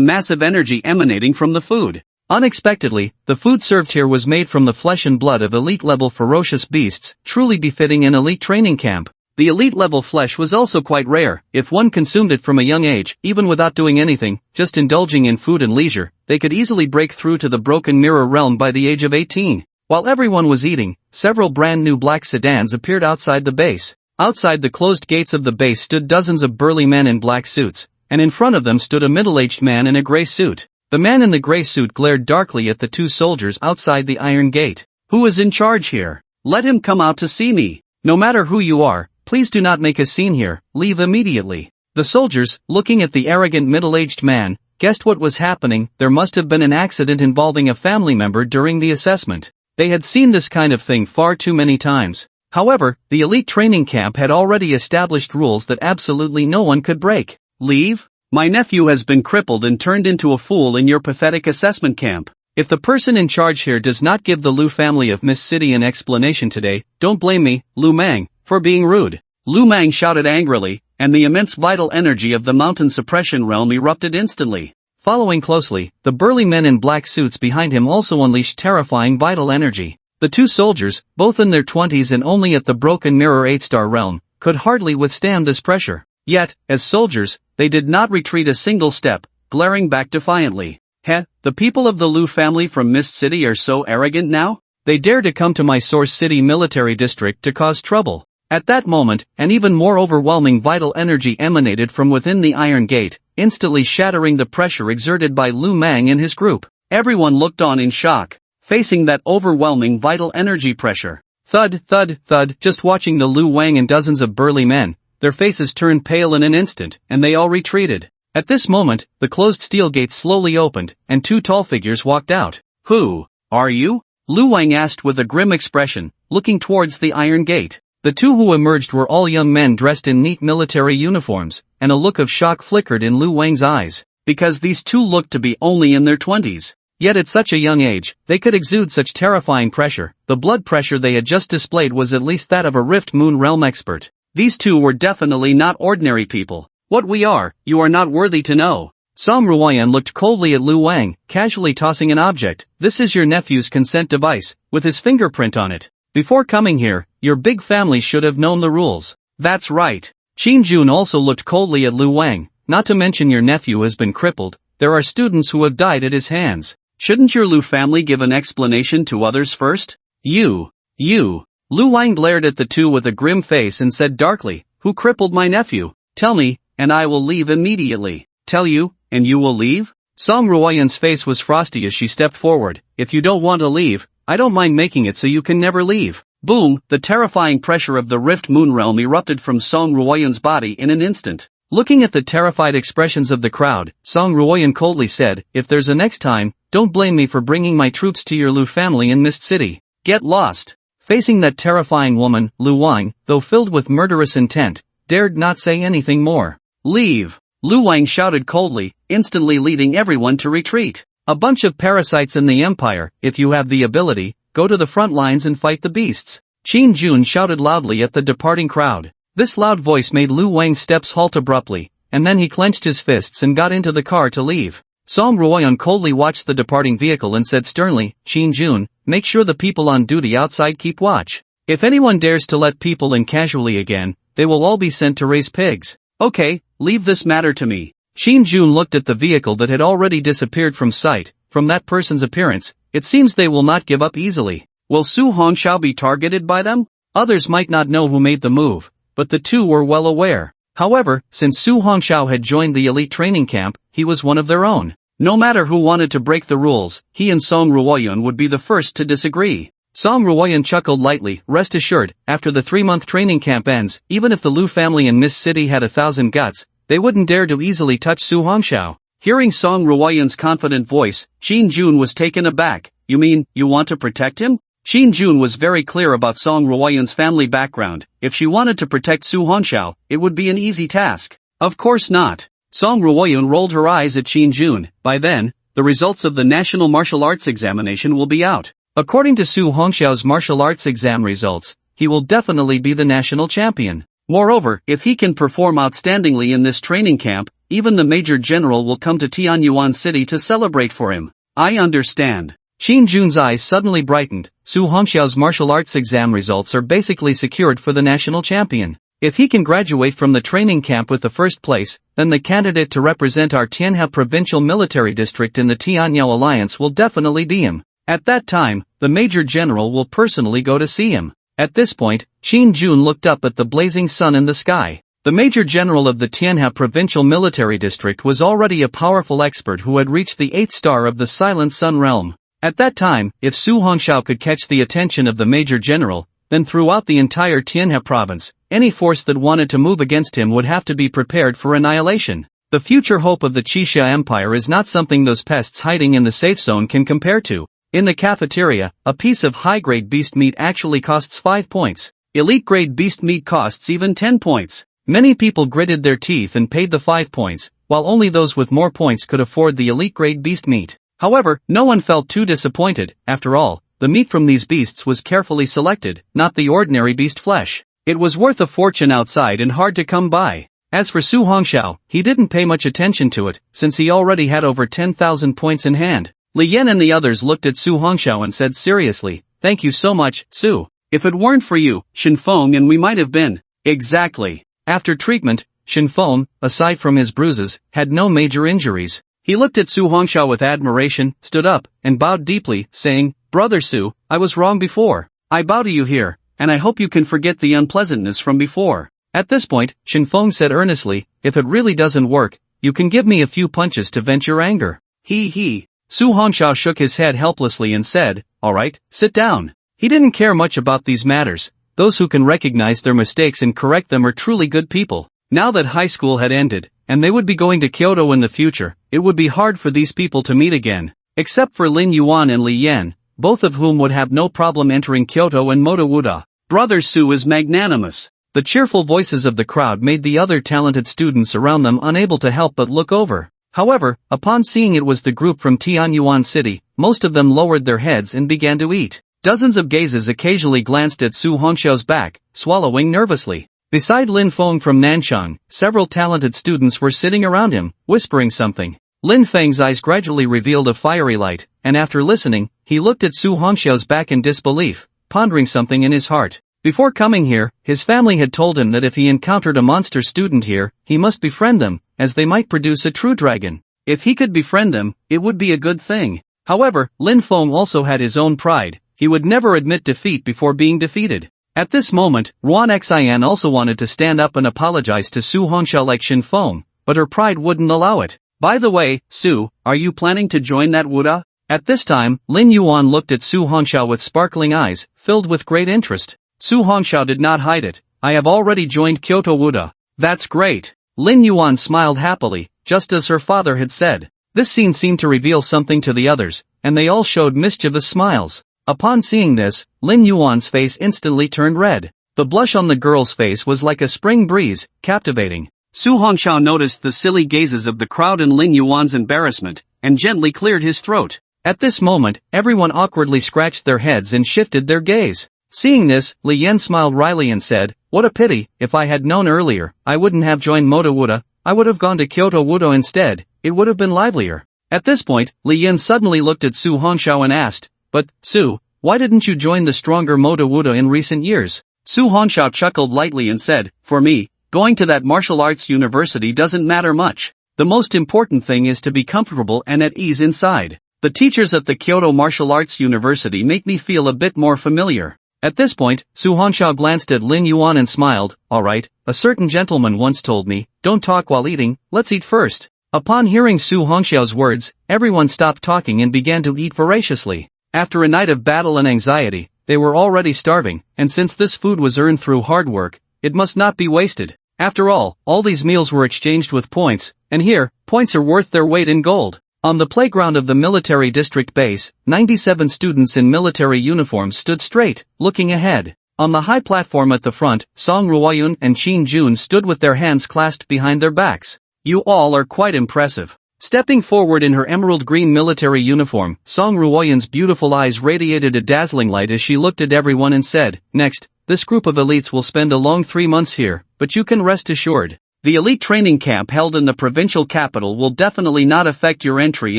massive energy emanating from the food. Unexpectedly, the food served here was made from the flesh and blood of elite-level ferocious beasts, truly befitting an elite training camp. The elite-level flesh was also quite rare. If one consumed it from a young age, even without doing anything, just indulging in food and leisure, they could easily break through to the broken mirror realm by the age of 18. While everyone was eating, several brand new black sedans appeared outside the base. Outside the closed gates of the base stood dozens of burly men in black suits, and in front of them stood a middle-aged man in a gray suit. The man in the gray suit glared darkly at the two soldiers outside the iron gate. "Who is in charge here? Let him come out to see me. No matter who you are, please do not make a scene here, leave immediately." The soldiers, looking at the arrogant middle-aged man, guessed what was happening. There must have been an accident involving a family member during the assessment. They had seen this kind of thing far too many times. However, the elite training camp had already established rules that absolutely no one could break. "Leave? My nephew has been crippled and turned into a fool in your pathetic assessment camp. If the person in charge here does not give the Lu family of Miss City an explanation today, don't blame me, Lu Mang, for being rude." Lu Mang shouted angrily, and the immense vital energy of the mountain suppression realm erupted instantly. Following closely, the burly men in black suits behind him also unleashed terrifying vital energy. The two soldiers, both in their 20s and only at the broken mirror 8-star realm, could hardly withstand this pressure. Yet, as soldiers, they did not retreat a single step, glaring back defiantly. The people of the Lu family from Mist City are so arrogant now? They dare to come to my Source City military district to cause trouble. At that moment, an even more overwhelming vital energy emanated from within the iron gate, instantly shattering the pressure exerted by Lu Mang and his group. Everyone looked on in shock, facing that overwhelming vital energy pressure. Thud, thud, thud, just watching the Lu Wang and dozens of burly men, their faces turned pale in an instant, and they all retreated. At this moment, the closed steel gates slowly opened, and two tall figures walked out. "Who are you?" Lu Wang asked with a grim expression, looking towards the iron gate. The two who emerged were all young men dressed in neat military uniforms, and a look of shock flickered in Lu Wang's eyes. because these two looked to be only in their 20s. Yet at such a young age, they could exude such terrifying pressure. The blood pressure they had just displayed was at least that of a Rift Moon realm expert. These two were definitely not ordinary people. What we are, you are not worthy to know. Song Ruoyan looked coldly at Lu Wang, casually tossing an object. This is your nephew's consent device, with his fingerprint on it. Before coming here, your big family should have known the rules. That's right. Qin Jun also looked coldly at Lu Wang. Not to mention your nephew has been crippled. There are students who have died at his hands. Shouldn't your Lu family give an explanation to others first? You. Lu Wang glared at the two with a grim face and said darkly, who crippled my nephew? Tell me, and I will leave immediately. Tell you, and you will leave? Song Ruoyan's face was frosty as she stepped forward. If you don't want to leave, I don't mind making it so you can never leave. Boom, the terrifying pressure of the Rift Moon realm erupted from Song Ruoyan's body in an instant. Looking at the terrified expressions of the crowd, Song Ruoyan coldly said, if there's a next time, don't blame me for bringing my troops to your Lu family in Mist City. Get lost. Facing that terrifying woman, Lu Wang, though filled with murderous intent, dared not say anything more. Leave. Lu Wang shouted coldly, instantly leading everyone to retreat. A bunch of parasites in the Empire, if you have the ability, go to the front lines and fight the beasts. Qin Jun shouted loudly at the departing crowd. This loud voice made Lu Wang's steps halt abruptly, and then he clenched his fists and got into the car to leave. Song Ruoyan coldly watched the departing vehicle and said sternly, Qin Jun, make sure the people on duty outside keep watch. If anyone dares to let people in casually again, they will all be sent to raise pigs. Okay, leave this matter to me. Qin Jun looked at the vehicle that had already disappeared from sight. From that person's appearance, it seems they will not give up easily. Will Su Hongxiao be targeted by them? Others might not know who made the move, but the two were well aware. However, since Su Hongxiao had joined the elite training camp, he was one of their own. No matter who wanted to break the rules, he and Song Ruoyan would be the first to disagree. Song Ruoyan chuckled lightly, rest assured, after the 3-month training camp ends, even if the Lu family in Mist City had 1,000 guts, they wouldn't dare to easily touch Su Hongxiao. Hearing Song Ruoyan's confident voice, Qin Jun was taken aback. You mean, you want to protect him? Qin Jun was very clear about Song Ruoyan's family background. If she wanted to protect Su Hongxiao, it would be an easy task. Of course not. Song Ruoyan rolled her eyes at Qin Jun. By then, the results of the National Martial Arts Examination will be out. According to Su Hongxiao's martial arts exam results, he will definitely be the national champion. Moreover, if he can perform outstandingly in this training camp, even the Major General will come to Tianyuan City to celebrate for him. I understand. Qin Jun's eyes suddenly brightened. Su Hongxiao's martial arts exam results are basically secured for the national champion. If he can graduate from the training camp with the first place, then the candidate to represent our Tianhe Provincial Military District in the Tianyao Alliance will definitely be him. At that time, the Major General will personally go to see him. At this point, Qin Jun looked up at the blazing sun in the sky. The Major General of the Tianhe Provincial Military District was already a powerful expert who had reached the 8th star of the Silent Sun realm. At that time, if Su Hongxiao could catch the attention of the Major General, then throughout the entire Tianhe province, any force that wanted to move against him would have to be prepared for annihilation. The future hope of the Qixia Empire is not something those pests hiding in the safe zone can compare to. In the cafeteria, a piece of high-grade beast meat actually costs 5 points. Elite-grade beast meat costs even 10 points. Many people gritted their teeth and paid the 5 points, while only those with more points could afford the elite-grade beast meat. However, no one felt too disappointed. After all, the meat from these beasts was carefully selected, not the ordinary beast flesh. It was worth a fortune outside and hard to come by. As for Su Hongxiao, he didn't pay much attention to it, since he already had over 10,000 points in hand. Li Yan and the others looked at Su Hongxiao and said seriously, thank you so much, Su. If it weren't for you, Shen Feng and we might have been. Exactly. After treatment, Shen Feng, aside from his bruises, had no major injuries. He looked at Su Hongxiao with admiration, stood up, and bowed deeply, saying, Brother Su, I was wrong before. I bow to you here, and I hope you can forget the unpleasantness from before. At this point, Shen Feng said earnestly, if it really doesn't work, you can give me a few punches to vent your anger. He. Su Hongxiao shook his head helplessly and said, alright, sit down. He didn't care much about these matters. Those who can recognize their mistakes and correct them are truly good people. Now that high school had ended, and they would be going to Kyoto in the future, it would be hard for these people to meet again. Except for Lin Yuan and Li Yan, both of whom would have no problem entering Kyoto and Motowuda. Brother Su is magnanimous. The cheerful voices of the crowd made the other talented students around them unable to help but look over. However, upon seeing it was the group from Tianyuan City, most of them lowered their heads and began to eat. Dozens of gazes occasionally glanced at Su Hongxiao's back, swallowing nervously. Beside Lin Feng from Nanchang, several talented students were sitting around him, whispering something. Lin Feng's eyes gradually revealed a fiery light, and after listening, he looked at Su Hongxiao's back in disbelief, pondering something in his heart. Before coming here, his family had told him that if he encountered a monster student here, he must befriend them, as they might produce a true dragon. If he could befriend them, it would be a good thing. However, Lin Feng also had his own pride. He would never admit defeat before being defeated. At this moment, Ruan Xian also wanted to stand up and apologize to Su Hongxiao like Shin Feng, but her pride wouldn't allow it. By the way, Su, are you planning to join that Wuda? At this time, Lin Yuan looked at Su Hongxiao with sparkling eyes, filled with great interest. Su Hongxiao did not hide it. I have already joined Kyoto Wuda. That's great. Lin Yuan smiled happily, just as her father had said. This scene seemed to reveal something to the others, and they all showed mischievous smiles. Upon seeing this, Lin Yuan's face instantly turned red. The blush on the girl's face was like a spring breeze, captivating. Su Hongxiao noticed the silly gazes of the crowd and Lin Yuan's embarrassment, and gently cleared his throat. At this moment, everyone awkwardly scratched their heads and shifted their gaze. Seeing this, Li Yan smiled wryly and said, "What a pity, if I had known earlier, I wouldn't have joined Moto Wuda, I would have gone to Kyoto Wudo instead, it would have been livelier." At this point, Li Yan suddenly looked at Su Hongxiao and asked, "But, Su, why didn't you join the stronger Moto Wuda in recent years?" Su Hongxiao chuckled lightly and said, "For me, going to that martial arts university doesn't matter much. The most important thing is to be comfortable and at ease inside. The teachers at the Kyoto Martial Arts University make me feel a bit more familiar." At this point, Su Hongxiao glanced at Lin Yuan and smiled. "Alright, a certain gentleman once told me, don't talk while eating, let's eat first." Upon hearing Su Hongxiao's words, everyone stopped talking and began to eat voraciously. After a night of battle and anxiety, they were already starving, and since this food was earned through hard work, it must not be wasted. After all these meals were exchanged with points, and here, points are worth their weight in gold. On the playground of the military district base, 97 students in military uniforms stood straight, looking ahead. On the high platform at the front, Song Ruoyun and Qin Jun stood with their hands clasped behind their backs. "You all are quite impressive." Stepping forward in her emerald green military uniform, Song Ruoyun's beautiful eyes radiated a dazzling light as she looked at everyone and said, "Next, this group of elites will spend a long 3 months here, but you can rest assured. The elite training camp held in the provincial capital will definitely not affect your entry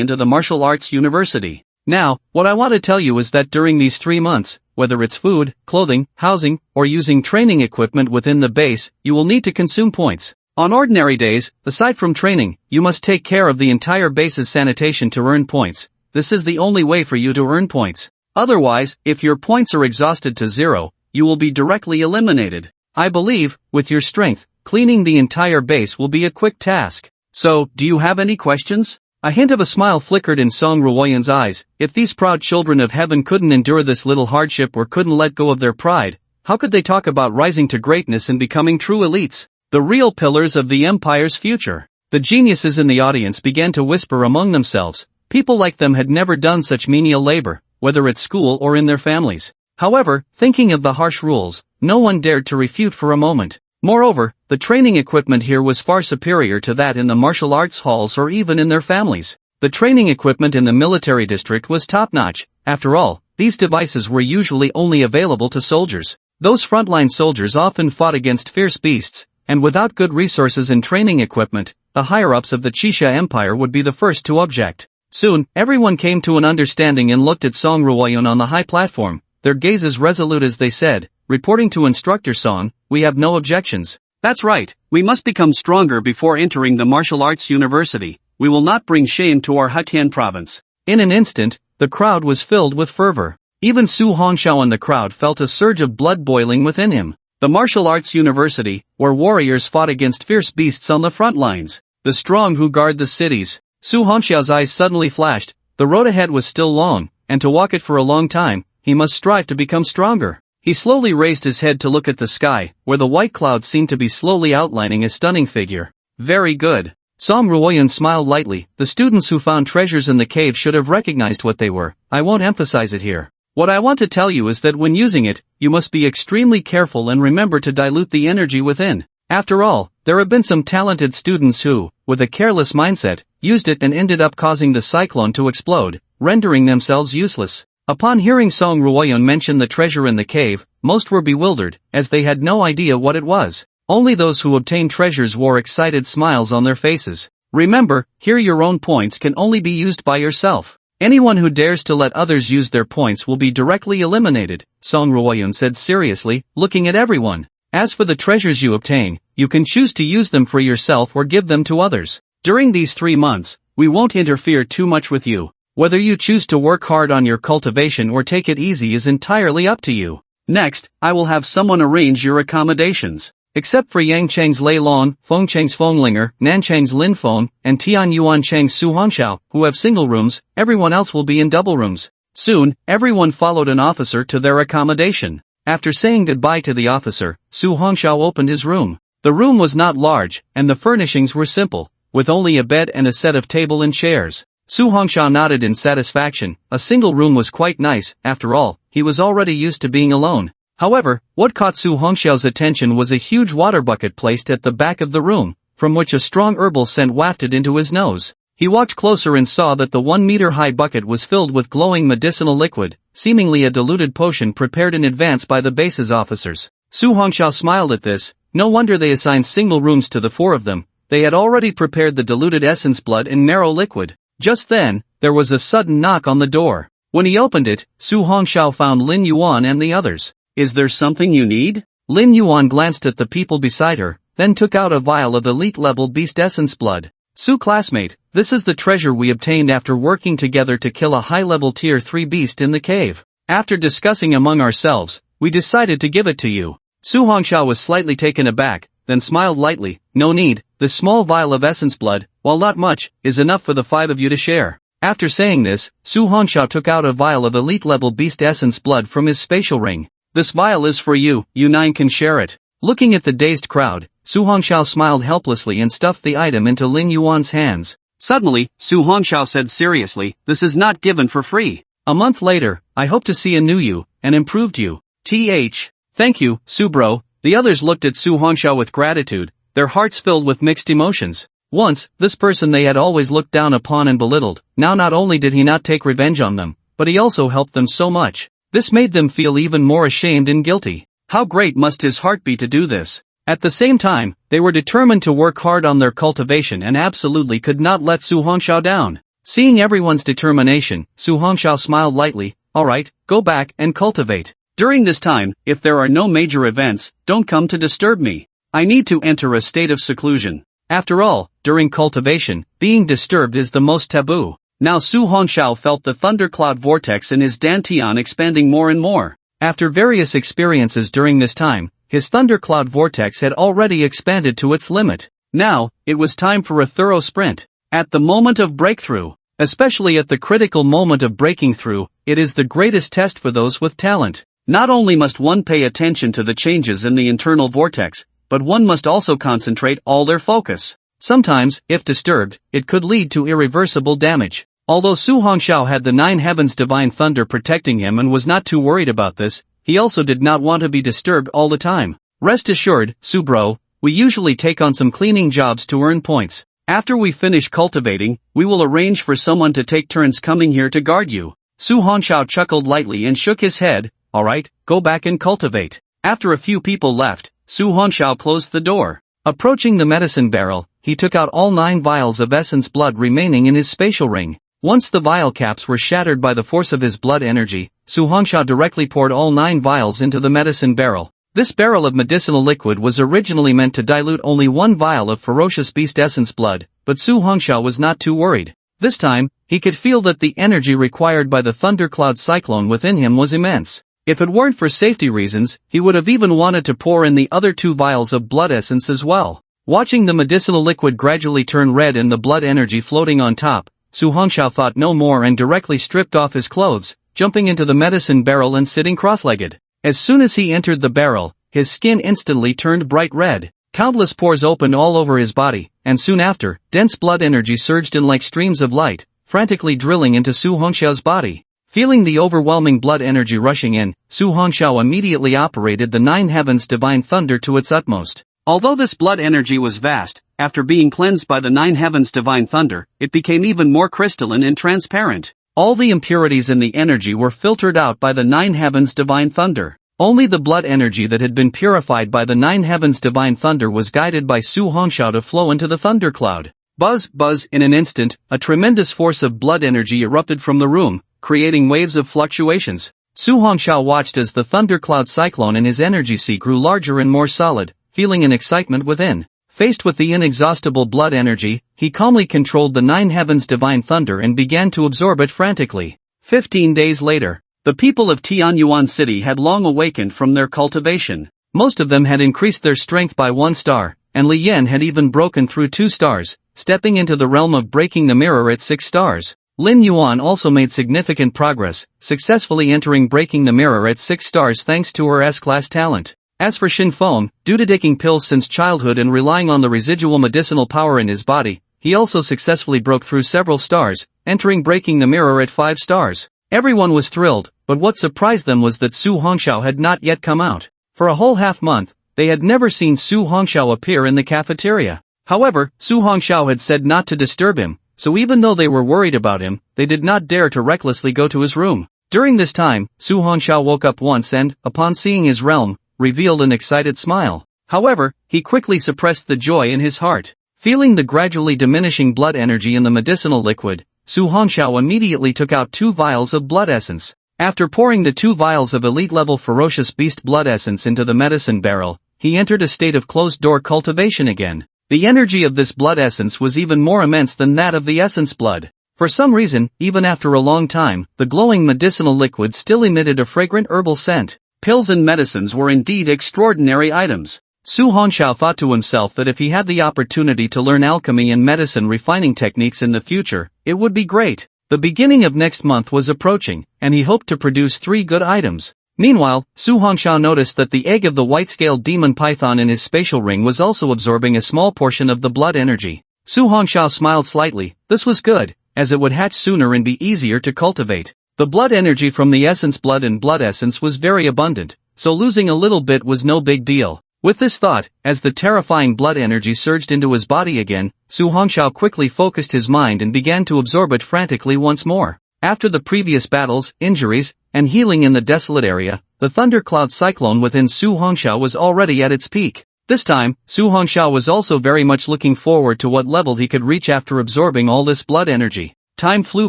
into the martial arts university. Now, what I want to tell you is that during these 3 months, whether it's food, clothing, housing, or using training equipment within the base, you will need to consume points. On ordinary days, aside from training, you must take care of the entire base's sanitation to earn points. This is the only way for you to earn points. Otherwise, if your points are exhausted to 0, you will be directly eliminated. I believe, with your strength, cleaning the entire base will be a quick task. So, do you have any questions?" A hint of a smile flickered in Song Ruoyun's eyes. If these proud children of heaven couldn't endure this little hardship or couldn't let go of their pride, how could they talk about rising to greatness and becoming true elites? The real pillars of the empire's future. The geniuses in the audience began to whisper among themselves. People like them had never done such menial labor, whether at school or in their families. However, thinking of the harsh rules, no one dared to refute for a moment. Moreover, the training equipment here was far superior to that in the martial arts halls or even in their families. The training equipment in the military district was top-notch. After all, these devices were usually only available to soldiers. Those frontline soldiers often fought against fierce beasts, and without good resources and training equipment, the higher-ups of the Qixia Empire would be the first to object. Soon, everyone came to an understanding and looked at Song Ruoyun on the high platform, their gazes resolute as they said, "Reporting to Instructor Song, we have no objections." "That's right, we must become stronger before entering the martial arts university. We will not bring shame to our Hutian province." In an instant, the crowd was filled with fervor. Even Su Hongxiao and the crowd felt a surge of blood boiling within him. The martial arts university, where warriors fought against fierce beasts on the front lines. The strong who guard the cities. Su Hongxiao's eyes suddenly flashed. The road ahead was still long, and to walk it for a long time, he must strive to become stronger. He slowly raised his head to look at the sky, where the white clouds seemed to be slowly outlining a stunning figure. "Very good." Song Ruoyun smiled lightly. "The students who found treasures in the cave should have recognized what they were. I won't emphasize it here. What I want to tell you is that when using it, you must be extremely careful and remember to dilute the energy within. After all, there have been some talented students who, with a careless mindset, used it and ended up causing the cyclone to explode, rendering themselves useless. Upon hearing Song Ruoyeon mention the treasure in the cave, most were bewildered, as they had no idea what it was. Only those who obtained treasures wore excited smiles on their faces. Remember, here your own points can only be used by yourself. Anyone who dares to let others use their points will be directly eliminated, Song Ruoyeon said seriously, looking at everyone. As for the treasures you obtain, you can choose to use them for yourself or give them to others. During these 3 months, we won't interfere too much with you. Whether you choose to work hard on your cultivation or take it easy is entirely up to you. Next, I will have someone arrange your accommodations. Except for Yang Cheng's Lei Lon, Feng Cheng's Fenglinger, Nan Cheng's Lin Feng, and Tian Yuan Cheng's Su Hongxiao, who have single rooms, everyone else will be in double rooms. Soon, everyone followed an officer to their accommodation. After saying goodbye to the officer, Su Hongxiao opened his room. The room was not large, and the furnishings were simple, with only a bed and a set of table and chairs. Su Hongxiao nodded in satisfaction. A single room was quite nice. After all, he was already used to being alone. However, what caught Su Hongxiao's attention was a huge water bucket placed at the back of the room, from which a strong herbal scent wafted into his nose. He walked closer and saw that the 1-meter-high bucket was filled with glowing medicinal liquid, seemingly a diluted potion prepared in advance by the base's officers. Su Hongxiao smiled at this. No wonder they assigned single rooms to the 4 of them. They had already prepared the diluted essence blood in narrow liquid. Just then, there was a sudden knock on the door. When he opened it, Su Hongxiao found Lin Yuan and the others. Is there something you need? Lin Yuan glanced at the people beside her, then took out a vial of elite-level beast essence blood. Su classmate, this is the treasure we obtained after working together to kill a high-level tier 3 beast in the cave. After discussing among ourselves, we decided to give it to you. Su Hongxiao was slightly taken aback, then smiled lightly. No need, this small vial of essence blood, while not much, is enough for the 5 of you to share. After saying this, Su Hongxiao took out a vial of elite-level beast essence blood from his spatial ring. This vial is for you, you 9 can share it. Looking at the dazed crowd, Su Hongxiao smiled helplessly and stuffed the item into Lin Yuan's hands. Suddenly, Su Hongxiao said seriously, this is not given for free. A month later, I hope to see a new you, an improved you. Thank you, Su bro. The others looked at Su Hongxiao with gratitude, their hearts filled with mixed emotions. Once, this person they had always looked down upon and belittled, now not only did he not take revenge on them, but he also helped them so much. This made them feel even more ashamed and guilty. How great must his heart be to do this? At the same time, they were determined to work hard on their cultivation and absolutely could not let Su Hongxiao down. Seeing everyone's determination, Su Hongxiao smiled lightly. Alright, go back and cultivate. During this time, if there are no major events, don't come to disturb me. I need to enter a state of seclusion. After all, during cultivation, being disturbed is the most taboo. Now Su Hongxiao felt the thundercloud vortex in his dantian expanding more and more. After various experiences during this time, his thundercloud vortex had already expanded to its limit. Now, it was time for a thorough sprint. At the moment of breakthrough, especially at the critical moment of breaking through, it is the greatest test for those with talent. Not only must one pay attention to the changes in the internal vortex, but one must also concentrate all their focus. Sometimes, if disturbed, it could lead to irreversible damage. Although Su Hongxiao had the 9 heavens divine thunder protecting him and was not too worried about this, he also did not want to be disturbed all the time. Rest assured, Su bro, we usually take on some cleaning jobs to earn points. After we finish cultivating, we will arrange for someone to take turns coming here to guard you. Su Hongxiao chuckled lightly and shook his head. Alright, go back and cultivate. After a few people left, Su Hongxiao closed the door. Approaching the medicine barrel, he took out all 9 vials of essence blood remaining in his spatial ring. Once the vial caps were shattered by the force of his blood energy, Su Hongxiao directly poured all 9 vials into the medicine barrel. This barrel of medicinal liquid was originally meant to dilute only 1 vial of ferocious beast essence blood, but Su Hongxiao was not too worried. This time, he could feel that the energy required by the thundercloud cyclone within him was immense. If it weren't for safety reasons, he would have even wanted to pour in the other 2 vials of blood essence as well. Watching the medicinal liquid gradually turn red and the blood energy floating on top, Su Hongxiao thought no more and directly stripped off his clothes, jumping into the medicine barrel and sitting cross-legged. As soon as he entered the barrel, his skin instantly turned bright red. Countless pores opened all over his body, and soon after, dense blood energy surged in like streams of light, frantically drilling into Su Hongxiao's body. Feeling the overwhelming blood energy rushing in, Su Hongxiao immediately operated the 9 heavens divine thunder to its utmost. Although this blood energy was vast, after being cleansed by the 9 heavens' divine thunder, it became even more crystalline and transparent. All the impurities in the energy were filtered out by the 9 heavens' divine thunder. Only the blood energy that had been purified by the 9 heavens' divine thunder was guided by Su Hongxiao to flow into the thundercloud. Buzz, buzz, in an instant, a tremendous force of blood energy erupted from the room, creating waves of fluctuations. Su Hongxiao watched as the thundercloud cyclone in his energy sea grew larger and more solid, feeling an excitement within. Faced with the inexhaustible blood energy, he calmly controlled the 9 heavens' divine thunder and began to absorb it frantically. 15 days later, the people of Tianyuan City had long awakened from their cultivation. Most of them had increased their strength by 1 star, and Li Yan had even broken through 2 stars, stepping into the realm of breaking the mirror at 6 stars. Lin Yuan also made significant progress, successfully entering breaking the mirror at 6 stars thanks to her S-class talent. As for Shin Feng, due to taking pills since childhood and relying on the residual medicinal power in his body, he also successfully broke through several stars, entering breaking the mirror at 5 stars. Everyone was thrilled, but what surprised them was that Su Hongxiao had not yet come out. For a whole half-month, they had never seen Su Hongxiao appear in the cafeteria. However, Su Hongxiao had said not to disturb him, so even though they were worried about him, they did not dare to recklessly go to his room. During this time, Su Hongxiao woke up once and, upon seeing his realm, revealed an excited smile. However, he quickly suppressed the joy in his heart. Feeling the gradually diminishing blood energy in the medicinal liquid, Su Hongxiao immediately took out 2 vials of blood essence. After pouring the 2 vials of elite-level ferocious beast blood essence into the medicine barrel, he entered a state of closed-door cultivation again. The energy of this blood essence was even more immense than that of the essence blood. For some reason, even after a long time, the glowing medicinal liquid still emitted a fragrant herbal scent. Pills and medicines were indeed extraordinary items. Su Hongxiao thought to himself that if he had the opportunity to learn alchemy and medicine refining techniques in the future, it would be great. The beginning of next month was approaching, and he hoped to produce 3 good items. Meanwhile, Su Hongxiao noticed that the egg of the white-scaled demon python in his spatial ring was also absorbing a small portion of the blood energy. Su Hongxiao smiled slightly. This was good, as it would hatch sooner and be easier to cultivate. The blood energy from the essence blood and blood essence was very abundant, so losing a little bit was no big deal. With this thought, as the terrifying blood energy surged into his body again, Su Hongxiao quickly focused his mind and began to absorb it frantically once more. After the previous battles, injuries, and healing in the desolate area, the thundercloud cyclone within Su Hongxiao was already at its peak. This time, Su Hongxiao was also very much looking forward to what level he could reach after absorbing all this blood energy. Time flew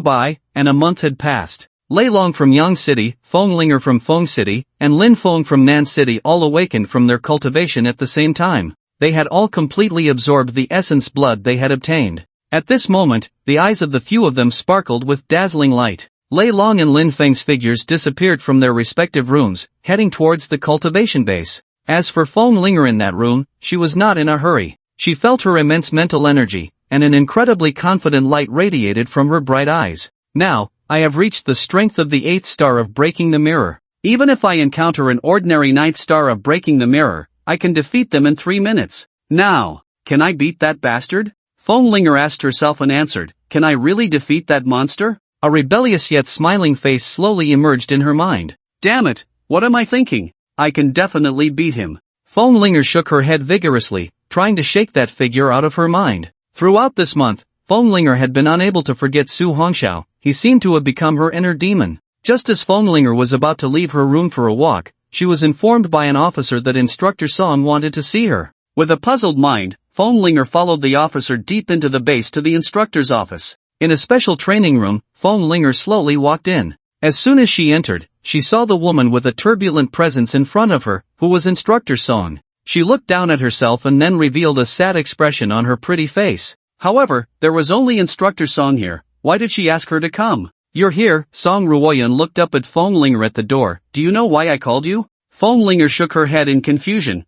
by, and a month had passed. Lei Long from Yang City, Feng Linger from Feng City, and Lin Feng from Nan City all awakened from their cultivation at the same time. They had all completely absorbed the essence blood they had obtained. At this moment, the eyes of the few of them sparkled with dazzling light. Lei Long and Lin Feng's figures disappeared from their respective rooms, heading towards the cultivation base. As for Feng Linger in that room, she was not in a hurry. She felt her immense mental energy, and an incredibly confident light radiated from her bright eyes. Now, I have reached the strength of the 8th star of breaking the mirror. Even if I encounter an ordinary 9th star of breaking the mirror, I can defeat them in 3 minutes. Now, can I beat that bastard? Feng Linger asked herself and answered, can I really defeat that monster? A rebellious yet smiling face slowly emerged in her mind. Damn it, what am I thinking? I can definitely beat him. Feng Linger shook her head vigorously, trying to shake that figure out of her mind. Throughout this month, Feng Linger had been unable to forget Su Hongxiao. He seemed to have become her inner demon. Just as Feng Linger was about to leave her room for a walk, she was informed by an officer that Instructor Song wanted to see her. With a puzzled mind, Feng Linger followed the officer deep into the base to the instructor's office. In a special training room, Feng Linger slowly walked in. As soon as she entered, she saw the woman with a turbulent presence in front of her, who was Instructor Song. She looked down at herself and then revealed a sad expression on her pretty face. However, there was only Instructor Song here. Why did she ask her to come? You're here. Song Ruoyan looked up at Feng Linger at the door. Do you know why I called you? Feng Linger shook her head in confusion.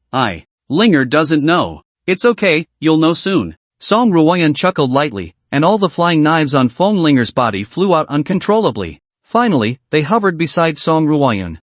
Linger doesn't know. It's okay, you'll know soon. Song Ruoyan chuckled lightly, and all the flying knives on Feng Linger's body flew out uncontrollably. Finally, they hovered beside Song Ruoyan.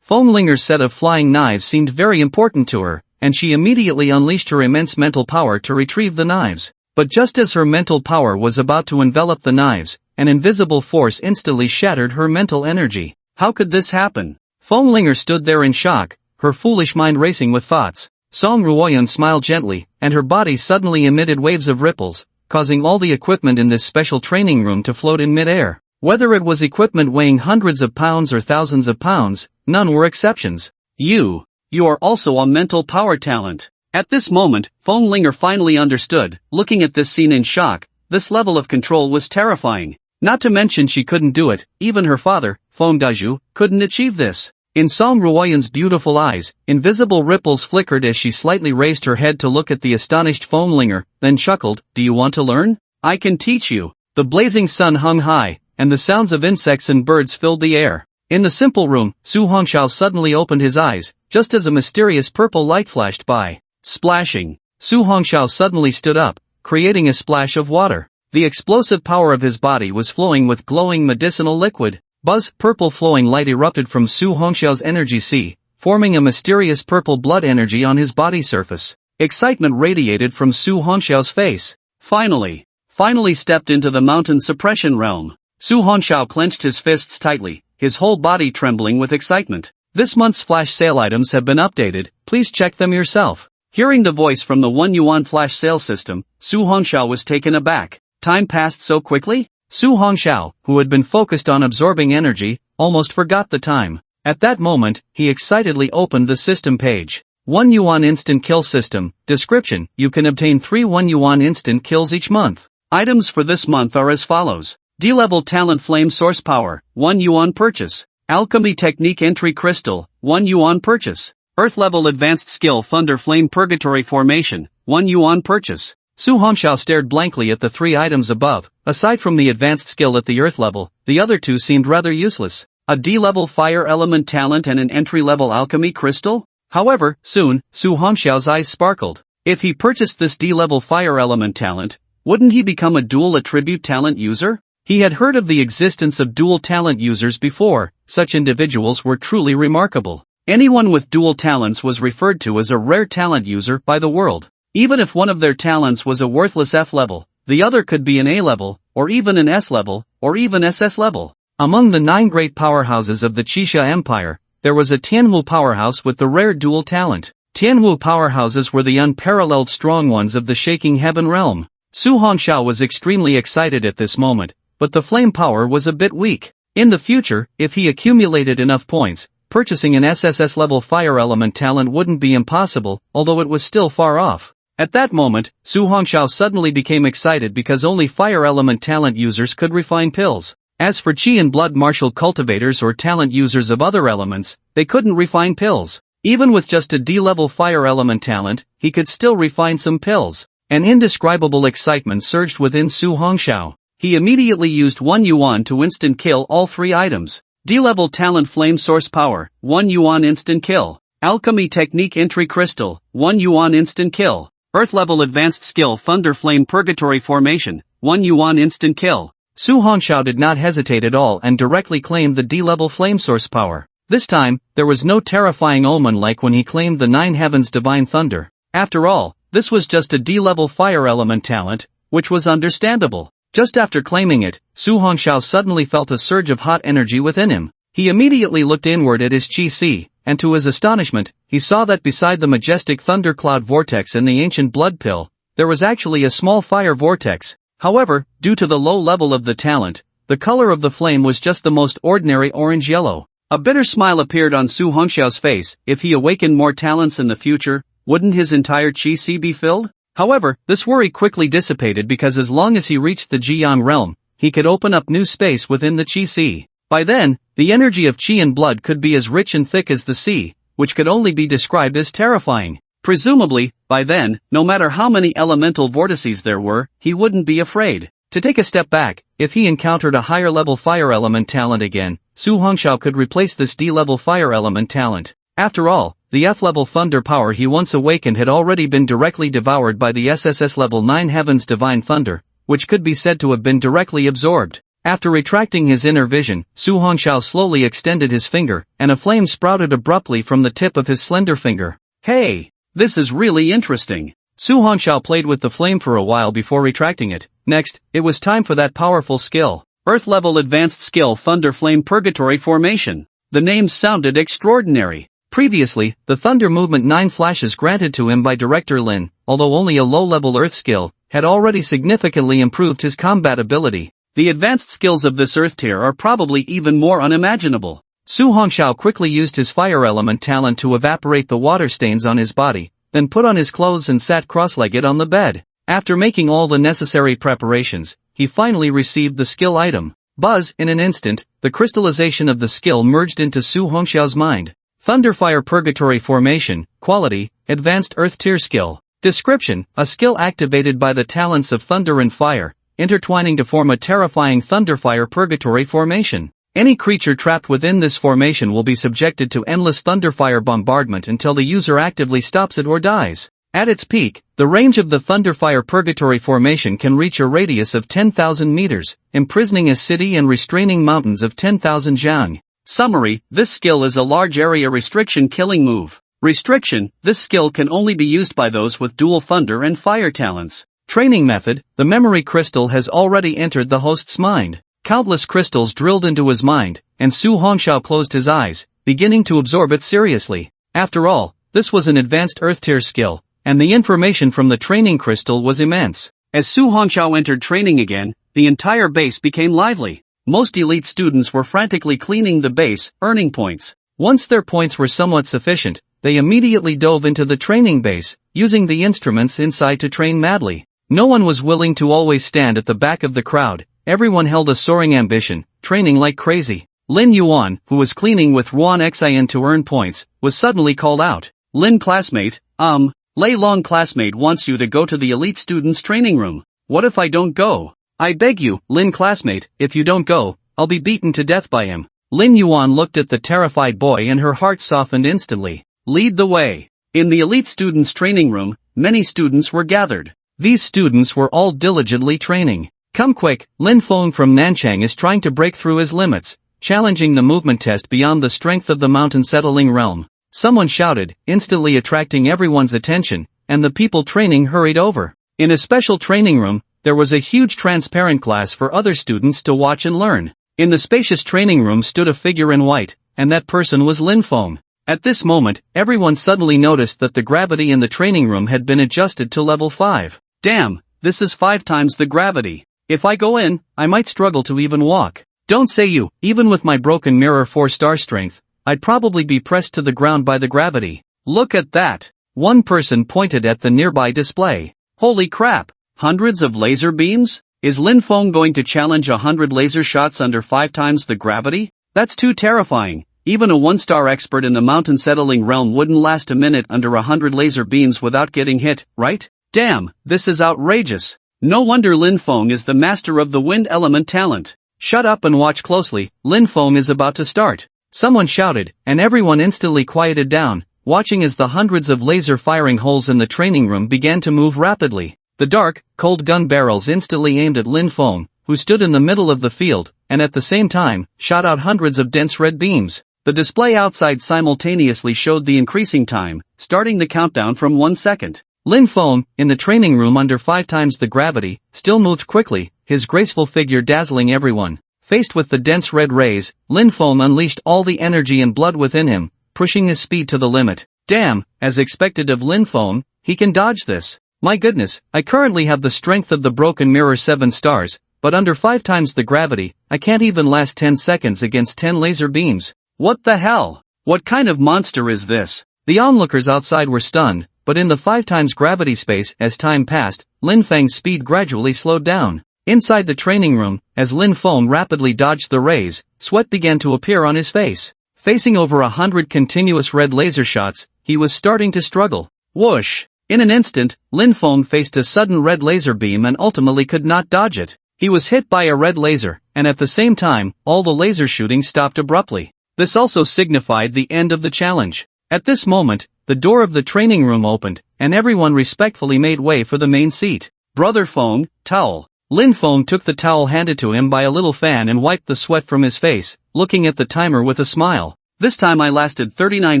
Feng Linger's set of flying knives seemed very important to her, and she immediately unleashed her immense mental power to retrieve the knives. But just as her mental power was about to envelop the knives, an invisible force instantly shattered her mental energy. How could this happen? Feng Linger stood there in shock, her foolish mind racing with thoughts. Song Ruoyan smiled gently, and her body suddenly emitted waves of ripples, causing all the equipment in this special training room to float in mid-air. Whether it was equipment weighing hundreds of pounds or thousands of pounds, none were exceptions. You are also a mental power talent. At this moment, Feng Linger finally understood, looking at this scene in shock. This level of control was terrifying. Not to mention she couldn't do it, even her father, Feng Daju, couldn't achieve this. In Song Ruoyan's beautiful eyes, invisible ripples flickered as she slightly raised her head to look at the astonished Feng Linger, then chuckled, "Do you want to learn? I can teach you." The blazing sun hung high, and the sounds of insects and birds filled the air. In the simple room, Su Hongxiao suddenly opened his eyes, just as a mysterious purple light flashed by. Splashing. Su Hongxiao suddenly stood up, creating a splash of water. The explosive power of his body was flowing with glowing medicinal liquid. Buzz, purple flowing light erupted from Su Hongxiao's energy sea, forming a mysterious purple blood energy on his body surface. Excitement radiated from Su Hongxiao's face. Finally stepped into the mountain suppression realm. Su Hongxiao clenched his fists tightly, his whole body trembling with excitement. This month's flash sale items have been updated, please check them yourself. Hearing the voice from the 1 yuan flash sale system, Su Hongxiao was taken aback. Time passed so quickly? Su Hongxiao, who had been focused on absorbing energy, almost forgot the time. At that moment, he excitedly opened the system page. 1 yuan instant kill system. Description: you can obtain 3 1 yuan instant kills each month. Items for this month are as follows. D-level talent flame source power, 1 yuan purchase. Alchemy technique entry crystal, 1 yuan purchase. Earth level advanced skill thunder flame purgatory formation, 1 yuan purchase. Su Hongxiao stared blankly at the 3 items above. Aside from the advanced skill at the earth level, the other 2 seemed rather useless. A D-level fire element talent and an entry-level alchemy crystal? However, soon, Su Hongxiao's eyes sparkled. If he purchased this D-level fire element talent, wouldn't he become a dual attribute talent user? He had heard of the existence of dual talent users before. Such individuals were truly remarkable. Anyone with dual talents was referred to as a rare talent user by the world. Even if one of their talents was a worthless F level, the other could be an A level, or even an S level, or even SS level. Among the 9 great powerhouses of the Qixia Empire, there was a Tianwu powerhouse with the rare dual talent. Tianwu powerhouses were the unparalleled strong ones of the Shaking Heaven realm. Su Hongxiao was extremely excited at this moment, but the flame power was a bit weak. In the future, if he accumulated enough points, purchasing an SSS-level fire element talent wouldn't be impossible, although it was still far off. At that moment, Su Hongxiao suddenly became excited because only fire element talent users could refine pills. As for Qi and blood martial cultivators or talent users of other elements, they couldn't refine pills. Even with just a D-level fire element talent, he could still refine some pills. An indescribable excitement surged within Su Hongxiao. He immediately used 1 yuan to instant kill all 3 items. D-level talent flame source power, 1 yuan instant kill. Alchemy technique entry crystal, 1 yuan instant kill. Earth level advanced skill thunder flame purgatory formation, 1 yuan instant kill. Su Hongxiao did not hesitate at all and directly claimed the D-level flame source power. This time, there was no terrifying omen like when he claimed the 9 heavens divine thunder. After all, this was just a D-level fire element talent, which was understandable. Just after claiming it, Su Hongxiao suddenly felt a surge of hot energy within him. He immediately looked inward at his Qi Si, and to his astonishment, he saw that beside the majestic thundercloud vortex and the ancient blood pill, there was actually a small fire vortex. However, due to the low level of the talent, the color of the flame was just the most ordinary orange-yellow. A bitter smile appeared on Su Hongxiao's face. If he awakened more talents in the future, wouldn't his entire Qi Si be filled? However, this worry quickly dissipated because as long as he reached the Jiyang realm, he could open up new space within the Qi Si. By then, the energy of Qi and blood could be as rich and thick as the sea, which could only be described as terrifying. Presumably, by then, no matter how many elemental vortices there were, he wouldn't be afraid. To take a step back, if he encountered a higher level fire element talent again, Su Hongxiao could replace this D-level fire element talent. After all, the F-level thunder power he once awakened had already been directly devoured by the SSS-level 9 heavens divine thunder, which could be said to have been directly absorbed. After retracting his inner vision, Su Hongxiao slowly extended his finger, and a flame sprouted abruptly from the tip of his slender finger. Hey! This is really interesting. Su Hongxiao played with the flame for a while before retracting it. Next, it was time for that powerful skill. Earth-level advanced skill Thunder Flame Purgatory Formation. The name sounded extraordinary. Previously, the Thunder Movement 9 flashes granted to him by Director Lin, although only a low-level Earth skill, had already significantly improved his combat ability. The advanced skills of this Earth tier are probably even more unimaginable. Su Hongxiao quickly used his fire element talent to evaporate the water stains on his body, then put on his clothes and sat cross-legged on the bed. After making all the necessary preparations, he finally received the skill item. Buzz, in an instant, the crystallization of the skill merged into Su Hongxiao's mind. Thunderfire Purgatory Formation, Quality, Advanced Earth Tier Skill. Description, a skill activated by the talents of thunder and fire, intertwining to form a terrifying Thunderfire Purgatory Formation. Any creature trapped within this formation will be subjected to endless Thunderfire bombardment until the user actively stops it or dies. At its peak, the range of the Thunderfire Purgatory Formation can reach a radius of 10,000 meters, imprisoning a city and restraining mountains of 10,000 zhang. Summary, this skill is a large area restriction killing move. Restriction, this skill can only be used by those with dual thunder and fire talents. Training method, the memory crystal has already entered the host's mind. Countless crystals drilled into his mind, and Su Hongxiao closed his eyes, beginning to absorb it seriously. After all, this was an advanced Earth tier skill, and the information from the training crystal was immense. As Su Hongxiao entered training again, the entire base became lively. Most elite students were frantically cleaning the base, earning points. Once their points were somewhat sufficient, they immediately dove into the training base, using the instruments inside to train madly. No one was willing to always stand at the back of the crowd. Everyone held a soaring ambition, training like crazy. Lin Yuan, who was cleaning with Ruan Xian to earn points, was suddenly called out. Lin classmate, Lei Long classmate wants you to go to the elite students training room. What if I don't go? I beg you, Lin classmate, if you don't go, I'll be beaten to death by him. Lin Yuan looked at the terrified boy and her heart softened instantly. Lead the way. In the elite students training room, many students were gathered. These students were all diligently training. Come quick, Lin Feng from Nanchang is trying to break through his limits, challenging the movement test beyond the strength of the mountain settling realm. Someone shouted, instantly attracting everyone's attention, and the people training hurried over. In a special training room, there was a huge transparent glass for other students to watch and learn. In the spacious training room stood a figure in white, and that person was Lin Feng. At this moment, everyone suddenly noticed that the gravity in the training room had been adjusted to level 5. Damn, this is 5 times the gravity. If I go in, I might struggle to even walk. Don't say you, even with my broken mirror 4-star strength, I'd probably be pressed to the ground by the gravity. Look at that. One person pointed at the nearby display. Holy crap, hundreds of laser beams? Is Lin Feng going to challenge 100 laser shots under 5 times the gravity? That's too terrifying. Even a 1-star expert in the mountain settling realm wouldn't last a minute under 100 laser beams without getting hit, right? Damn, this is outrageous. No wonder Lin Feng is the master of the wind element talent. Shut up and watch closely, Lin Feng is about to start. Someone shouted, and everyone instantly quieted down, watching as the hundreds of laser firing holes in the training room began to move rapidly. The dark, cold gun barrels instantly aimed at Lin Feng, who stood in the middle of the field, and at the same time, shot out hundreds of dense red beams. The display outside simultaneously showed the increasing time, starting the countdown from 1 second. Lin Feng, in the training room under 5 times the gravity, still moved quickly, his graceful figure dazzling everyone. Faced with the dense red rays, Lin Feng unleashed all the energy and blood within him, pushing his speed to the limit. Damn, as expected of Lin Feng, he can dodge this. My goodness, I currently have the strength of the broken mirror 7 stars, but under 5 times the gravity, I can't even last 10 seconds against 10 laser beams. What the hell? What kind of monster is this? The onlookers outside were stunned, but in the 5 times gravity space as time passed, Lin Feng's speed gradually slowed down. Inside the training room, as Lin Feng rapidly dodged the rays, sweat began to appear on his face. Facing over 100 continuous red laser shots, he was starting to struggle. Whoosh! In an instant, Lin Feng faced a sudden red laser beam and ultimately could not dodge it. He was hit by a red laser, and at the same time, all the laser shooting stopped abruptly. This also signified the end of the challenge. At this moment, the door of the training room opened, and everyone respectfully made way for the main seat. Brother Feng, towel. Lin Feng took the towel handed to him by a little fan and wiped the sweat from his face, looking at the timer with a smile. This time I lasted 39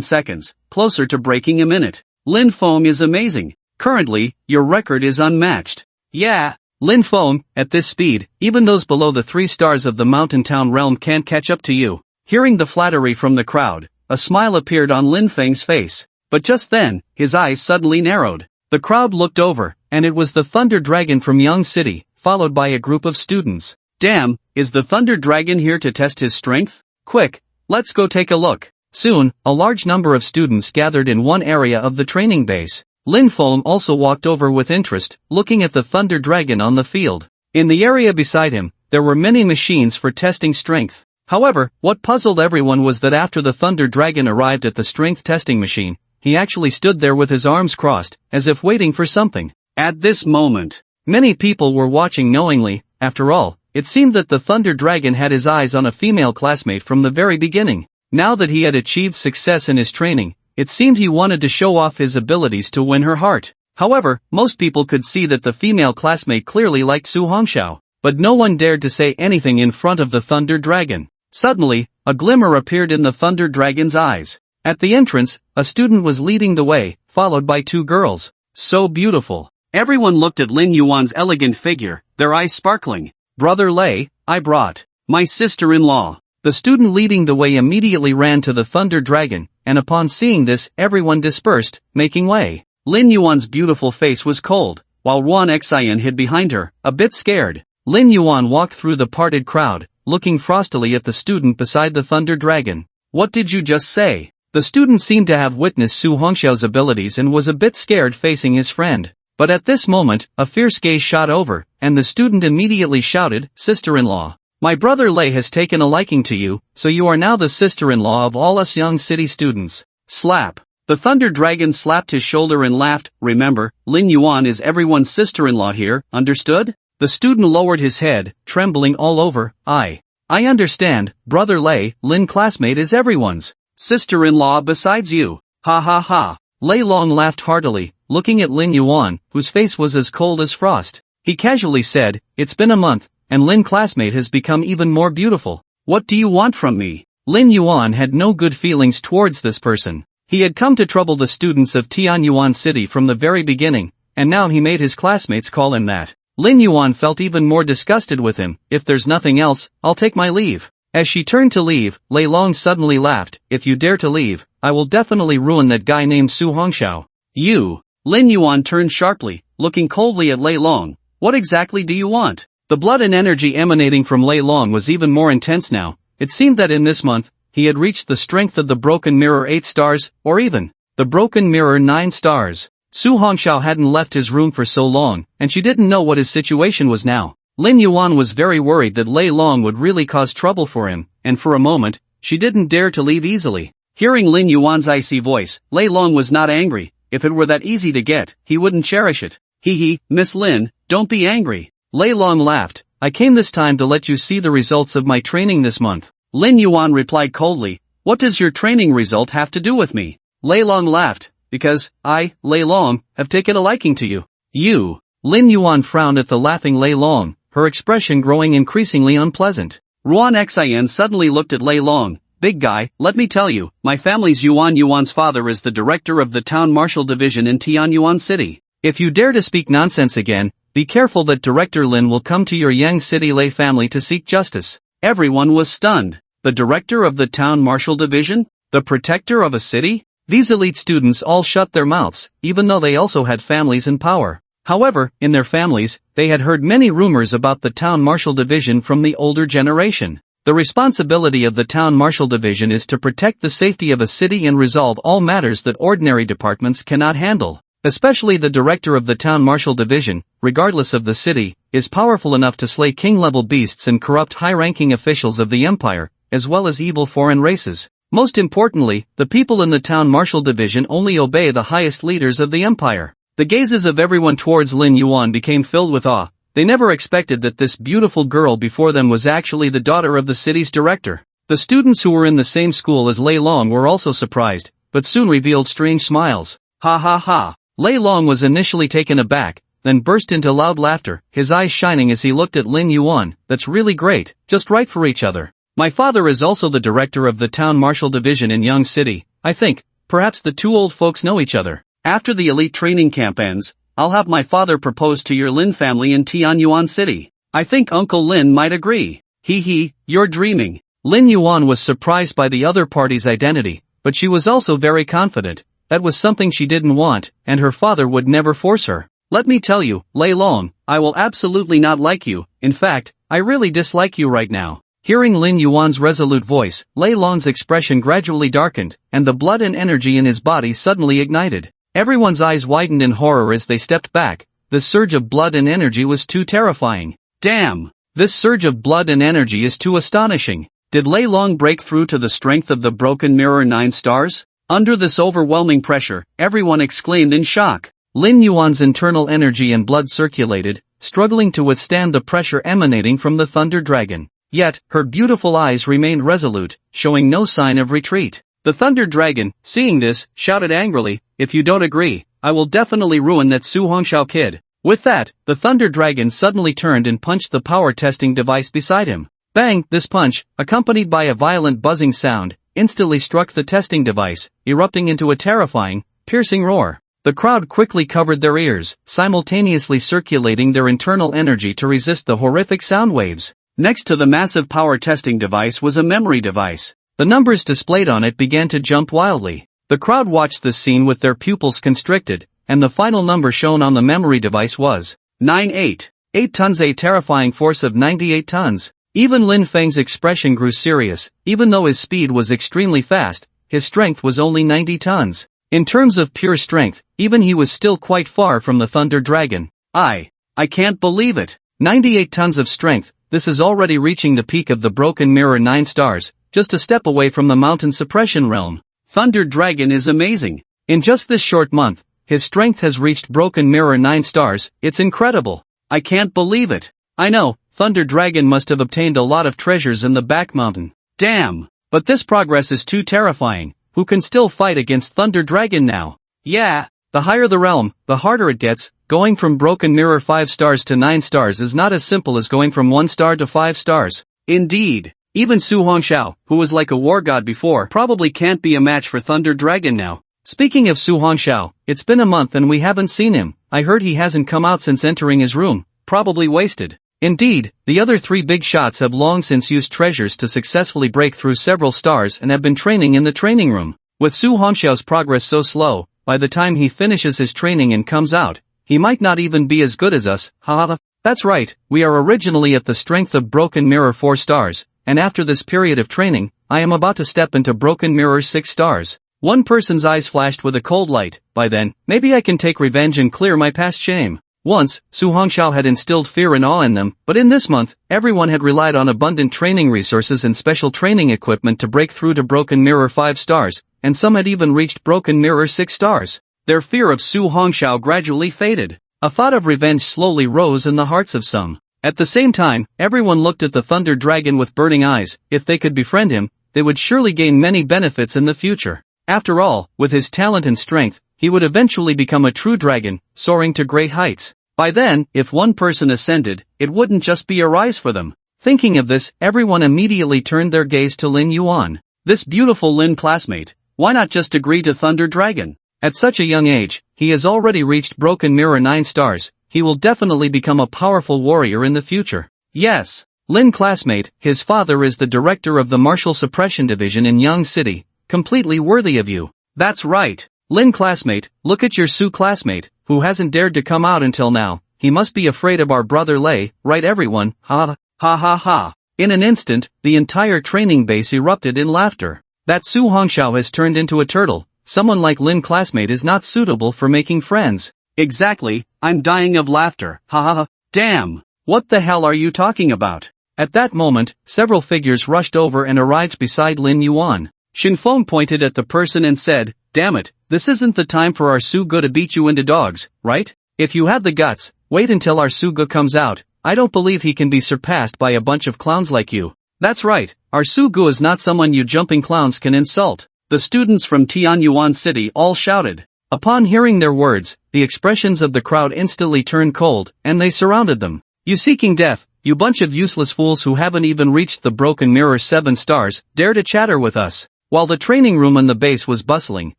seconds, closer to breaking a minute. Lin Feng is amazing. Currently, your record is unmatched. Yeah, Lin Feng, at this speed, even those below the 3 stars of the mountain town realm can't catch up to you. Hearing the flattery from the crowd, a smile appeared on Lin Feng's face. But just then, his eyes suddenly narrowed. The crowd looked over, and it was the Thunder Dragon from Young City, followed by a group of students. Damn, is the Thunder Dragon here to test his strength? Quick, let's go take a look. Soon, a large number of students gathered in one area of the training base. Lin Feng also walked over with interest, looking at the Thunder Dragon on the field. In the area beside him, there were many machines for testing strength. However, what puzzled everyone was that after the Thunder Dragon arrived at the strength testing machine, he actually stood there with his arms crossed, as if waiting for something. At this moment, many people were watching knowingly. After all, it seemed that the Thunder Dragon had his eyes on a female classmate from the very beginning. Now that he had achieved success in his training, it seemed he wanted to show off his abilities to win her heart. However, most people could see that the female classmate clearly liked Su Hongxiao, but no one dared to say anything in front of the Thunder Dragon. Suddenly, a glimmer appeared in the Thunder Dragon's eyes. At the entrance, a student was leading the way, followed by two girls. So beautiful. Everyone looked at Lin Yuan's elegant figure, their eyes sparkling. Brother Lei, I brought my sister-in-law. The student leading the way immediately ran to the Thunder Dragon, and upon seeing this, everyone dispersed, making way. Lin Yuan's beautiful face was cold, while Ruan Xian hid behind her, a bit scared. Lin Yuan walked through the parted crowd, looking frostily at the student beside the Thunder Dragon. What did you just say? The student seemed to have witnessed Su Hongxiao's abilities and was a bit scared facing his friend. But at this moment, a fierce gaze shot over, and the student immediately shouted, Sister-in-law. My brother Lei has taken a liking to you, so you are now the sister-in-law of all us Young City students. Slap. The Thunder Dragon slapped his shoulder and laughed. Remember, Lin Yuan is everyone's sister-in-law here, understood? The student lowered his head, trembling all over. I understand, brother Lei. Lin classmate is everyone's sister-in-law besides you. Ha ha ha. Lei Long laughed heartily, looking at Lin Yuan, whose face was as cold as frost. He casually said, it's been a month, and Lin classmate has become even more beautiful. What do you want from me? Lin Yuan had no good feelings towards this person. He had come to trouble the students of Tianyuan City from the very beginning, and now he made his classmates call him that. Lin Yuan felt even more disgusted with him. If there's nothing else, I'll take my leave. As she turned to leave, Lei Long suddenly laughed. If you dare to leave, I will definitely ruin that guy named Su Hongxiao. You. Lin Yuan turned sharply, looking coldly at Lei Long. What exactly do you want? The blood and energy emanating from Lei Long was even more intense now. It seemed that in this month, he had reached the strength of the Broken Mirror 8 stars, or even the Broken Mirror 9 stars. Su Hongxiao hadn't left his room for so long, and she didn't know what his situation was now. Lin Yuan was very worried that Lei Long would really cause trouble for him, and for a moment, she didn't dare to leave easily. Hearing Lin Yuan's icy voice, Lei Long was not angry. If it were that easy to get, he wouldn't cherish it. Hee, Miss Lin, don't be angry. Lei Long laughed. I came this time to let you see the results of my training this month. Lin Yuan replied coldly. What does your training result have to do with me? Lei Long laughed. Because, I, Lei Long, have taken a liking to you. You. Lin Yuan frowned at the laughing Lei Long, her expression growing increasingly unpleasant. Ruan Xian suddenly looked at Lei Long. Big guy, let me tell you, my family's Yuan's father is the director of the Town Marshal Division in Tianyuan City. If you dare to speak nonsense again, be careful that Director Lin will come to your Yang City Lei family to seek justice. Everyone was stunned. The director of the Town Marshal Division? The protector of a city? These elite students all shut their mouths, even though they also had families and power. However, in their families, they had heard many rumors about the Town Marshal Division from the older generation. The responsibility of the Town Marshal Division is to protect the safety of a city and resolve all matters that ordinary departments cannot handle. Especially the director of the Town Marshal Division, regardless of the city, is powerful enough to slay king-level beasts and corrupt high-ranking officials of the empire, as well as evil foreign races. Most importantly, the people in the Town Marshal Division only obey the highest leaders of the empire. The gazes of everyone towards Lin Yuan became filled with awe. They never expected that this beautiful girl before them was actually the daughter of the city's director. The students who were in the same school as Lei Long were also surprised, but soon revealed strange smiles. Ha ha ha. Lei Long was initially taken aback, then burst into loud laughter, his eyes shining as he looked at Lin Yuan. That's really great, just right for each other. My father is also the director of the Town Marshal Division in Young City. I think, perhaps the two old folks know each other. After the elite training camp ends, I'll have my father propose to your Lin family in Tianyuan City. I think Uncle Lin might agree. You're dreaming. Lin Yuan was surprised by the other party's identity, but she was also very confident. That was something she didn't want, and her father would never force her. Let me tell you, Lei Long, I will absolutely not like you. In fact, I really dislike you right now. Hearing Lin Yuan's resolute voice, Lei Long's expression gradually darkened, and the blood and energy in his body suddenly ignited. Everyone's eyes widened in horror as they stepped back. The surge of blood and energy was too terrifying. Damn! This surge of blood and energy is too astonishing. Did Lei Long break through to the strength of the broken mirror 9 stars? Under this overwhelming pressure, everyone exclaimed in shock. Lin Yuan's internal energy and blood circulated, struggling to withstand the pressure emanating from the Thunder Dragon. Yet, her beautiful eyes remained resolute, showing no sign of retreat. The Thunder Dragon, seeing this, shouted angrily, "If you don't agree, I will definitely ruin that Su Hongxiao kid." With that, the Thunder Dragon suddenly turned and punched the power testing device beside him. Bang! This punch, accompanied by a violent buzzing sound, instantly struck the testing device, erupting into a terrifying, piercing roar. The crowd quickly covered their ears, simultaneously circulating their internal energy to resist the horrific sound waves. Next to the massive power testing device was a memory device. The numbers displayed on it began to jump wildly. The crowd watched this scene with their pupils constricted, and the final number shown on the memory device was 98. 8 tons, a terrifying force of 98 tons. Even Lin Feng's expression grew serious. Even though his speed was extremely fast, his strength was only 90 tons. In terms of pure strength, even he was still quite far from the Thunder Dragon. I can't believe it. 98 tons of strength, this is already reaching the peak of the Broken Mirror 9 stars, just a step away from the Mountain Suppression realm. Thunder Dragon is amazing. In just this short month, his strength has reached Broken Mirror 9 stars, it's incredible. I can't believe it. I know, Thunder Dragon must have obtained a lot of treasures in the back mountain. Damn! But this progress is too terrifying. Who can still fight against Thunder Dragon now? Yeah, the higher the realm, the harder it gets. Going from Broken Mirror 5 stars to 9 stars is not as simple as going from 1 star to 5 stars. Indeed. Even Su Hongxiao, who was like a war god before, probably can't be a match for Thunder Dragon now. Speaking of Su Hongxiao, it's been a month and we haven't seen him. I heard he hasn't come out since entering his room, probably wasted. Indeed, the other 3 big shots have long since used treasures to successfully break through several stars and have been training in the training room. With Su Hongxiao's progress so slow, by the time he finishes his training and comes out, he might not even be as good as us. Haha. That's right, we are originally at the strength of Broken Mirror 4 stars. And after this period of training, I am about to step into Broken Mirror 6 stars. One person's eyes flashed with a cold light. By then, maybe I can take revenge and clear my past shame. Once, Su Hongxiao had instilled fear and awe in them, but in this month, everyone had relied on abundant training resources and special training equipment to break through to Broken Mirror 5 stars, and some had even reached Broken Mirror 6 stars. Their fear of Su Hongxiao gradually faded. A thought of revenge slowly rose in the hearts of some. At the same time, everyone looked at the Thunder Dragon with burning eyes. If they could befriend him, they would surely gain many benefits in the future. After all, with his talent and strength, he would eventually become a true dragon, soaring to great heights. By then, if one person ascended, it wouldn't just be a rise for them. Thinking of this, everyone immediately turned their gaze to Lin Yuan. This beautiful Lin classmate, why not just agree to Thunder Dragon? At such a young age, he has already reached Broken Mirror 9 stars. He will definitely become a powerful warrior in the future. Yes, Lin classmate, his father is the director of the Martial Suppression Division in Yang City, completely worthy of you. That's right, Lin classmate, look at your Su classmate, who hasn't dared to come out until now. He must be afraid of our brother Lei, right everyone, ha ha ha ha. In an instant, the entire training base erupted in laughter. That Su Hongxiao has turned into a turtle. Someone like Lin classmate is not suitable for making friends. Exactly, I'm dying of laughter, ha ha ha. Damn, what the hell are you talking about? At that moment, several figures rushed over and arrived beside Lin Yuan. Shin Feng pointed at the person and said, damn it, this isn't the time for our Su Ge to beat you into dogs, right? If you have the guts, wait until our Su Ge comes out. I don't believe he can be surpassed by a bunch of clowns like you. That's right, our Su Ge is not someone you jumping clowns can insult. The students from Tianyuan City all shouted. Upon hearing their words, the expressions of the crowd instantly turned cold, and they surrounded them. You seeking death, you bunch of useless fools who haven't even reached the Broken Mirror 7 stars, dare to chatter with us. While the training room on the base was bustling,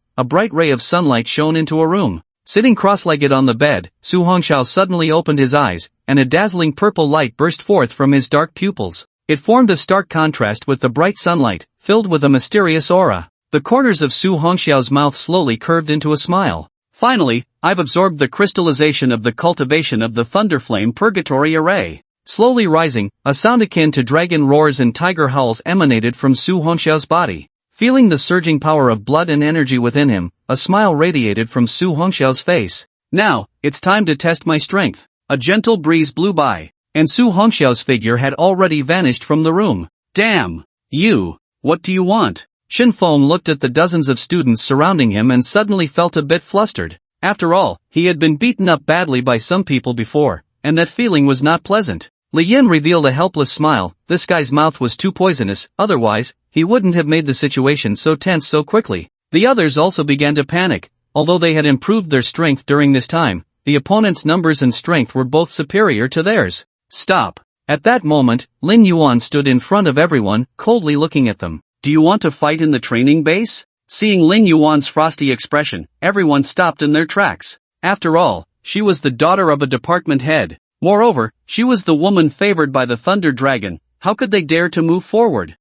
a bright ray of sunlight shone into a room. Sitting cross-legged on the bed, Su Hongxiao suddenly opened his eyes, and a dazzling purple light burst forth from his dark pupils. It formed a stark contrast with the bright sunlight, filled with a mysterious aura. The corners of Su Hongxiao's mouth slowly curved into a smile. Finally, I've absorbed the crystallization of the cultivation of the Thunderflame Purgatory Array. Slowly rising, a sound akin to dragon roars and tiger howls emanated from Su Hongxiao's body. Feeling the surging power of blood and energy within him, a smile radiated from Su Hongxiao's face. Now, it's time to test my strength. A gentle breeze blew by, and Su Hongxiao's figure had already vanished from the room. Damn! You! What do you want? Chen Fan looked at the dozens of students surrounding him and suddenly felt a bit flustered. After all, he had been beaten up badly by some people before, and that feeling was not pleasant. Li Yin revealed a helpless smile. This guy's mouth was too poisonous, otherwise, he wouldn't have made the situation so tense so quickly. The others also began to panic. Although they had improved their strength during this time, the opponent's numbers and strength were both superior to theirs. Stop! At that moment, Lin Yuan stood in front of everyone, coldly looking at them. Do you want to fight in the training base? Seeing Lin Yuan's frosty expression, everyone stopped in their tracks. After all, she was the daughter of a department head. Moreover, she was the woman favored by the Thunder Dragon. How could they dare to move forward?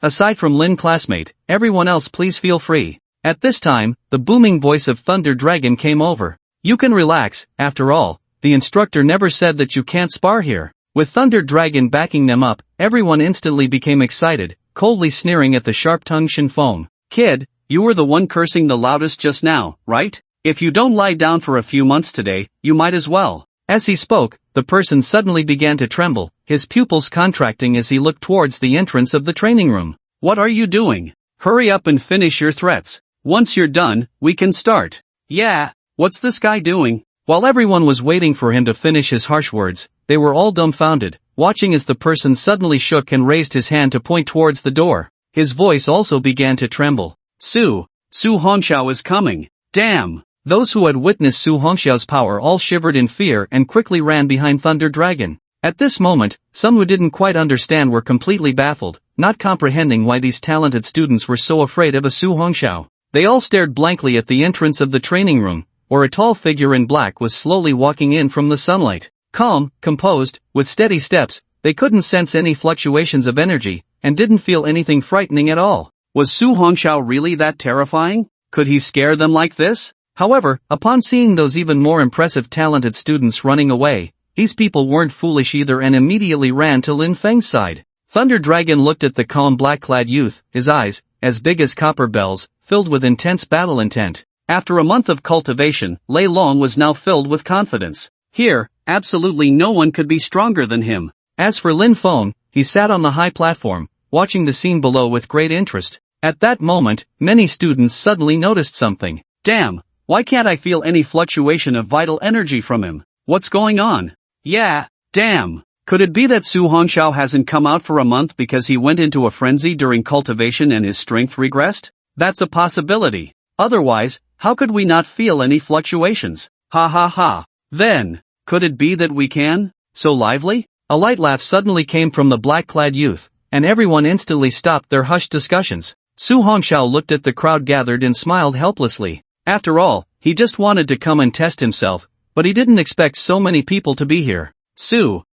Aside from Lin classmate, everyone else please feel free. At this time, the booming voice of Thunder Dragon came over. You can relax, after all, the instructor never said that you can't spar here. With Thunder Dragon backing them up, everyone instantly became excited, coldly sneering at the sharp-tongued Chen Fan. Kid, you were the one cursing the loudest just now, right? If you don't lie down for a few months today, you might as well. As he spoke, the person suddenly began to tremble, his pupils contracting as he looked towards the entrance of the training room. What are you doing? Hurry up and finish your threats. Once you're done, we can start. Yeah, what's this guy doing? While everyone was waiting for him to finish his harsh words, they were all dumbfounded, watching as the person suddenly shook and raised his hand to point towards the door. His voice also began to tremble. Su Hongxiao is coming. Damn! Those who had witnessed Su Hongxiao's power all shivered in fear and quickly ran behind Thunder Dragon. At this moment, some who didn't quite understand were completely baffled, not comprehending why these talented students were so afraid of a Su Hongxiao. They all stared blankly at the entrance of the training room, where a tall figure in black was slowly walking in from the sunlight. Calm, composed, with steady steps, they couldn't sense any fluctuations of energy, and didn't feel anything frightening at all. Was Su Hongxiao really that terrifying? Could he scare them like this? However, upon seeing those even more impressive talented students running away, these people weren't foolish either and immediately ran to Lin Feng's side. Thunder Dragon looked at the calm black-clad youth, his eyes, as big as copper bells, filled with intense battle intent. After a month of cultivation, Lei Long was now filled with confidence. Here, absolutely no one could be stronger than him. As for Lin Feng, he sat on the high platform, watching the scene below with great interest. At that moment, many students suddenly noticed something. Damn! Why can't I feel any fluctuation of vital energy from him? What's going on? Yeah, damn. Could it be that Su Hongxiao hasn't come out for a month because he went into a frenzy during cultivation and his strength regressed? That's a possibility. Otherwise, how could we not feel any fluctuations? Ha ha ha. Then, could it be that we can? So lively? A light laugh suddenly came from the black-clad youth, and everyone instantly stopped their hushed discussions. Su Hongxiao looked at the crowd gathered and smiled helplessly. After all, he just wanted to come and test himself, but he didn't expect so many people to be here. Su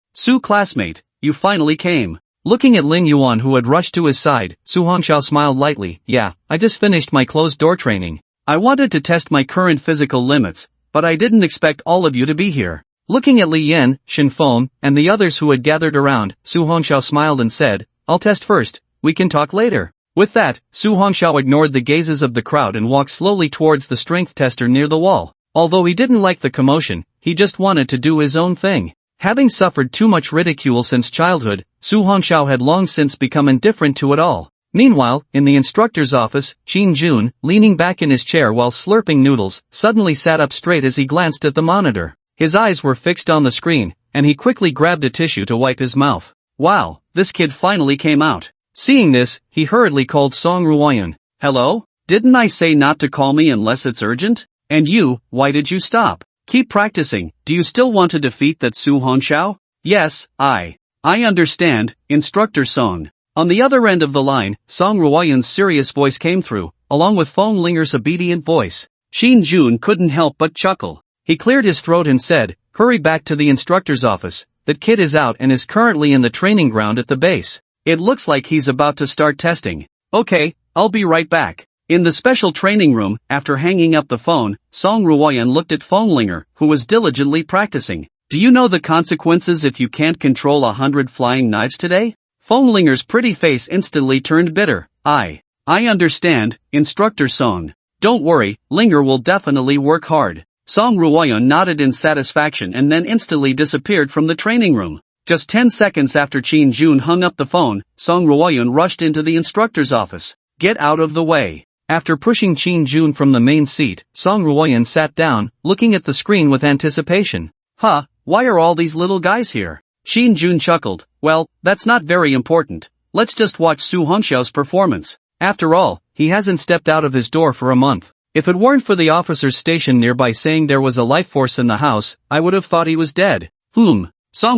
classmate, you finally came. Looking at Lin Yuan who had rushed to his side, Su Hongxiao smiled lightly. Yeah, I just finished my closed-door training. I wanted to test my current physical limits, but I didn't expect all of you to be here. Looking at Li Yin, Chen Fan, and the others who had gathered around, Su Hongxiao smiled and said, I'll test first, we can talk later. With that, Su Hongxiao ignored the gazes of the crowd and walked slowly towards the strength tester near the wall. Although he didn't like the commotion, he just wanted to do his own thing. Having suffered too much ridicule since childhood, Su Hongxiao had long since become indifferent to it all. Meanwhile, in the instructor's office, Qin Jun, leaning back in his chair while slurping noodles, suddenly sat up straight as he glanced at the monitor. His eyes were fixed on the screen, and he quickly grabbed a tissue to wipe his mouth. Wow, this kid finally came out. Seeing this, he hurriedly called Song Ruoyan. Hello? Didn't I say not to call me unless it's urgent? And you, why did you stop? Keep practicing. Do you still want to defeat that Su Hongxiao? Yes, I understand, Instructor Song. On the other end of the line, Song Ruoyan's serious voice came through, along with Feng Linger's obedient voice. Qin Jun couldn't help but chuckle. He cleared his throat and said, hurry back to the instructor's office. That kid is out and is currently in the training ground at the base. It looks like he's about to start testing. Okay, I'll be right back. In the special training room, after hanging up the phone, Song Ruoyan looked at Phonelinger, who was diligently practicing. Do you know the consequences if you can't control 100 flying knives today? Phonlinger's pretty face instantly turned bitter. I understand, Instructor Song. Don't worry, Linger will definitely work hard. Song Ruoyan nodded in satisfaction and then instantly disappeared from the training room. Just 10 seconds after Qin Jun hung up the phone, Song Ruoyan rushed into the instructor's office. Get out of the way. After pushing Qin Jun from the main seat, Song Ruoyan sat down, looking at the screen with anticipation. Why are all these little guys here? Qin Jun chuckled. Well, that's not very important. Let's just watch Su Hongxiao's performance. After all, he hasn't stepped out of his door for a month. If it weren't for the officers stationed nearby saying there was a life force in the house, I would have thought he was dead. Song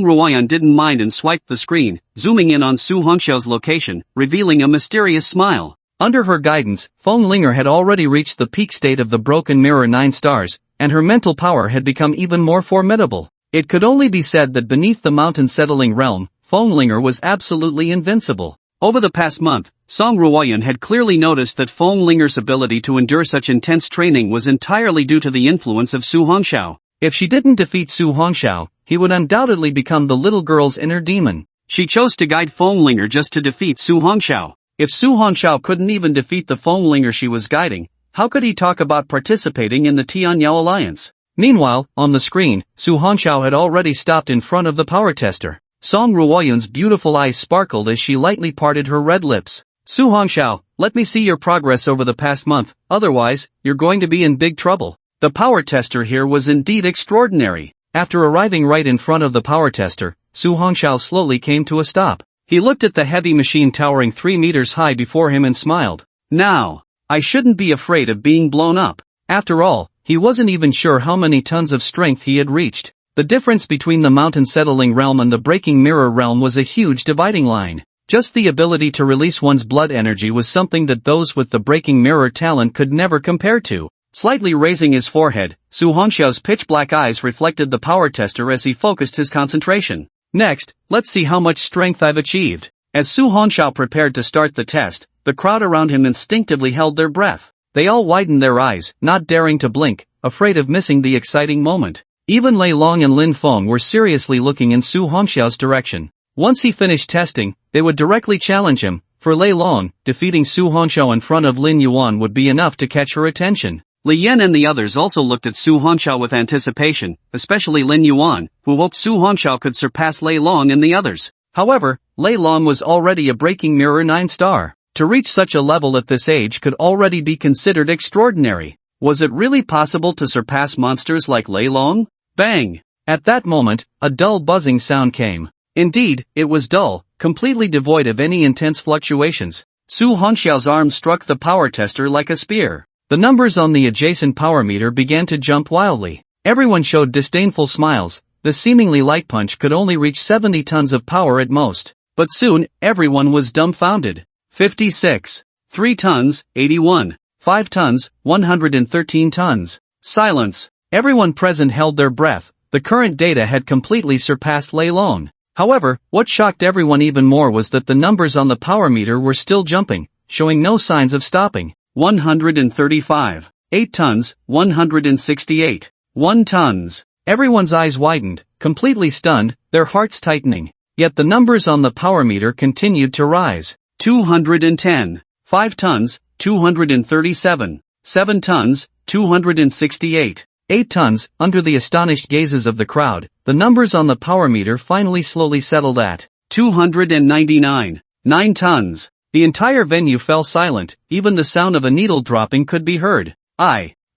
Ruoyan didn't mind and swiped the screen, zooming in on Su Hongxiao's location, revealing a mysterious smile. Under her guidance, Phonelinger had already reached the peak state of the broken mirror 9 stars, and her mental power had become even more formidable. It could only be said that beneath the mountain settling realm, Phonelinger was absolutely invincible. Over the past month, Song Ruoyan had clearly noticed that Phonlinger's ability to endure such intense training was entirely due to the influence of Su Hongxiao. If she didn't defeat Su Hongxiao, he would undoubtedly become the little girl's inner demon. She chose to guide Phonelinger just to defeat Su Hongxiao. If Su Hongxiao couldn't even defeat the Phonelinger she was guiding, how could he talk about participating in the Tianyao alliance? Meanwhile, on the screen, Su Hongxiao had already stopped in front of the power tester. Song Ruoyan's beautiful eyes sparkled as she lightly parted her red lips. Su Hongxiao, let me see your progress over the past month, otherwise, you're going to be in big trouble. The power tester here was indeed extraordinary. After arriving right in front of the power tester, Su Hongxiao slowly came to a stop. He looked at the heavy machine towering 3 meters high before him and smiled. Now, I shouldn't be afraid of being blown up. After all, he wasn't even sure how many tons of strength he had reached. The difference between the mountain settling realm and the breaking mirror realm was a huge dividing line. Just the ability to release one's blood energy was something that those with the breaking mirror talent could never compare to. Slightly raising his forehead, Su Hongxiao's pitch-black eyes reflected the power tester as he focused his concentration. Next, let's see how much strength I've achieved. As Su Hongxiao prepared to start the test, the crowd around him instinctively held their breath. They all widened their eyes, not daring to blink, afraid of missing the exciting moment. Even Lei Long and Lin Feng were seriously looking in Su Hongxiao's direction. Once he finished testing, they would directly challenge him. For Lei Long, defeating Su Hongxiao in front of Lin Yuan would be enough to catch her attention. Li Yan and the others also looked at Su Hongxiao with anticipation, especially Lin Yuan, who hoped Su Hongxiao could surpass Lei Long and the others. However, Lei Long was already a breaking mirror 9-star. To reach such a level at this age could already be considered extraordinary. Was it really possible to surpass monsters like Lei Long? Bang! At that moment, a dull buzzing sound came. Indeed, it was dull, completely devoid of any intense fluctuations. Su Hongxiao's arm struck the power tester like a spear. The numbers on the adjacent power meter began to jump wildly. Everyone showed disdainful smiles. The seemingly light punch could only reach 70 tons of power at most. But soon, everyone was dumbfounded. 56. 3 tons, 81. 5 tons, 113 tons. Silence. Everyone present held their breath. The current data had completely surpassed Lei Long. However, what shocked everyone even more was that the numbers on the power meter were still jumping, showing no signs of stopping. 135. 8 tons, 168. 1 tons. Everyone's eyes widened, completely stunned, their hearts tightening. Yet the numbers on the power meter continued to rise. 210. 5 tons, 237. 7 tons, 268. 8 tons. Under the astonished gazes of the crowd, the numbers on the power meter finally slowly settled at 299. 9 tons. The entire venue fell silent, even the sound of a needle dropping could be heard.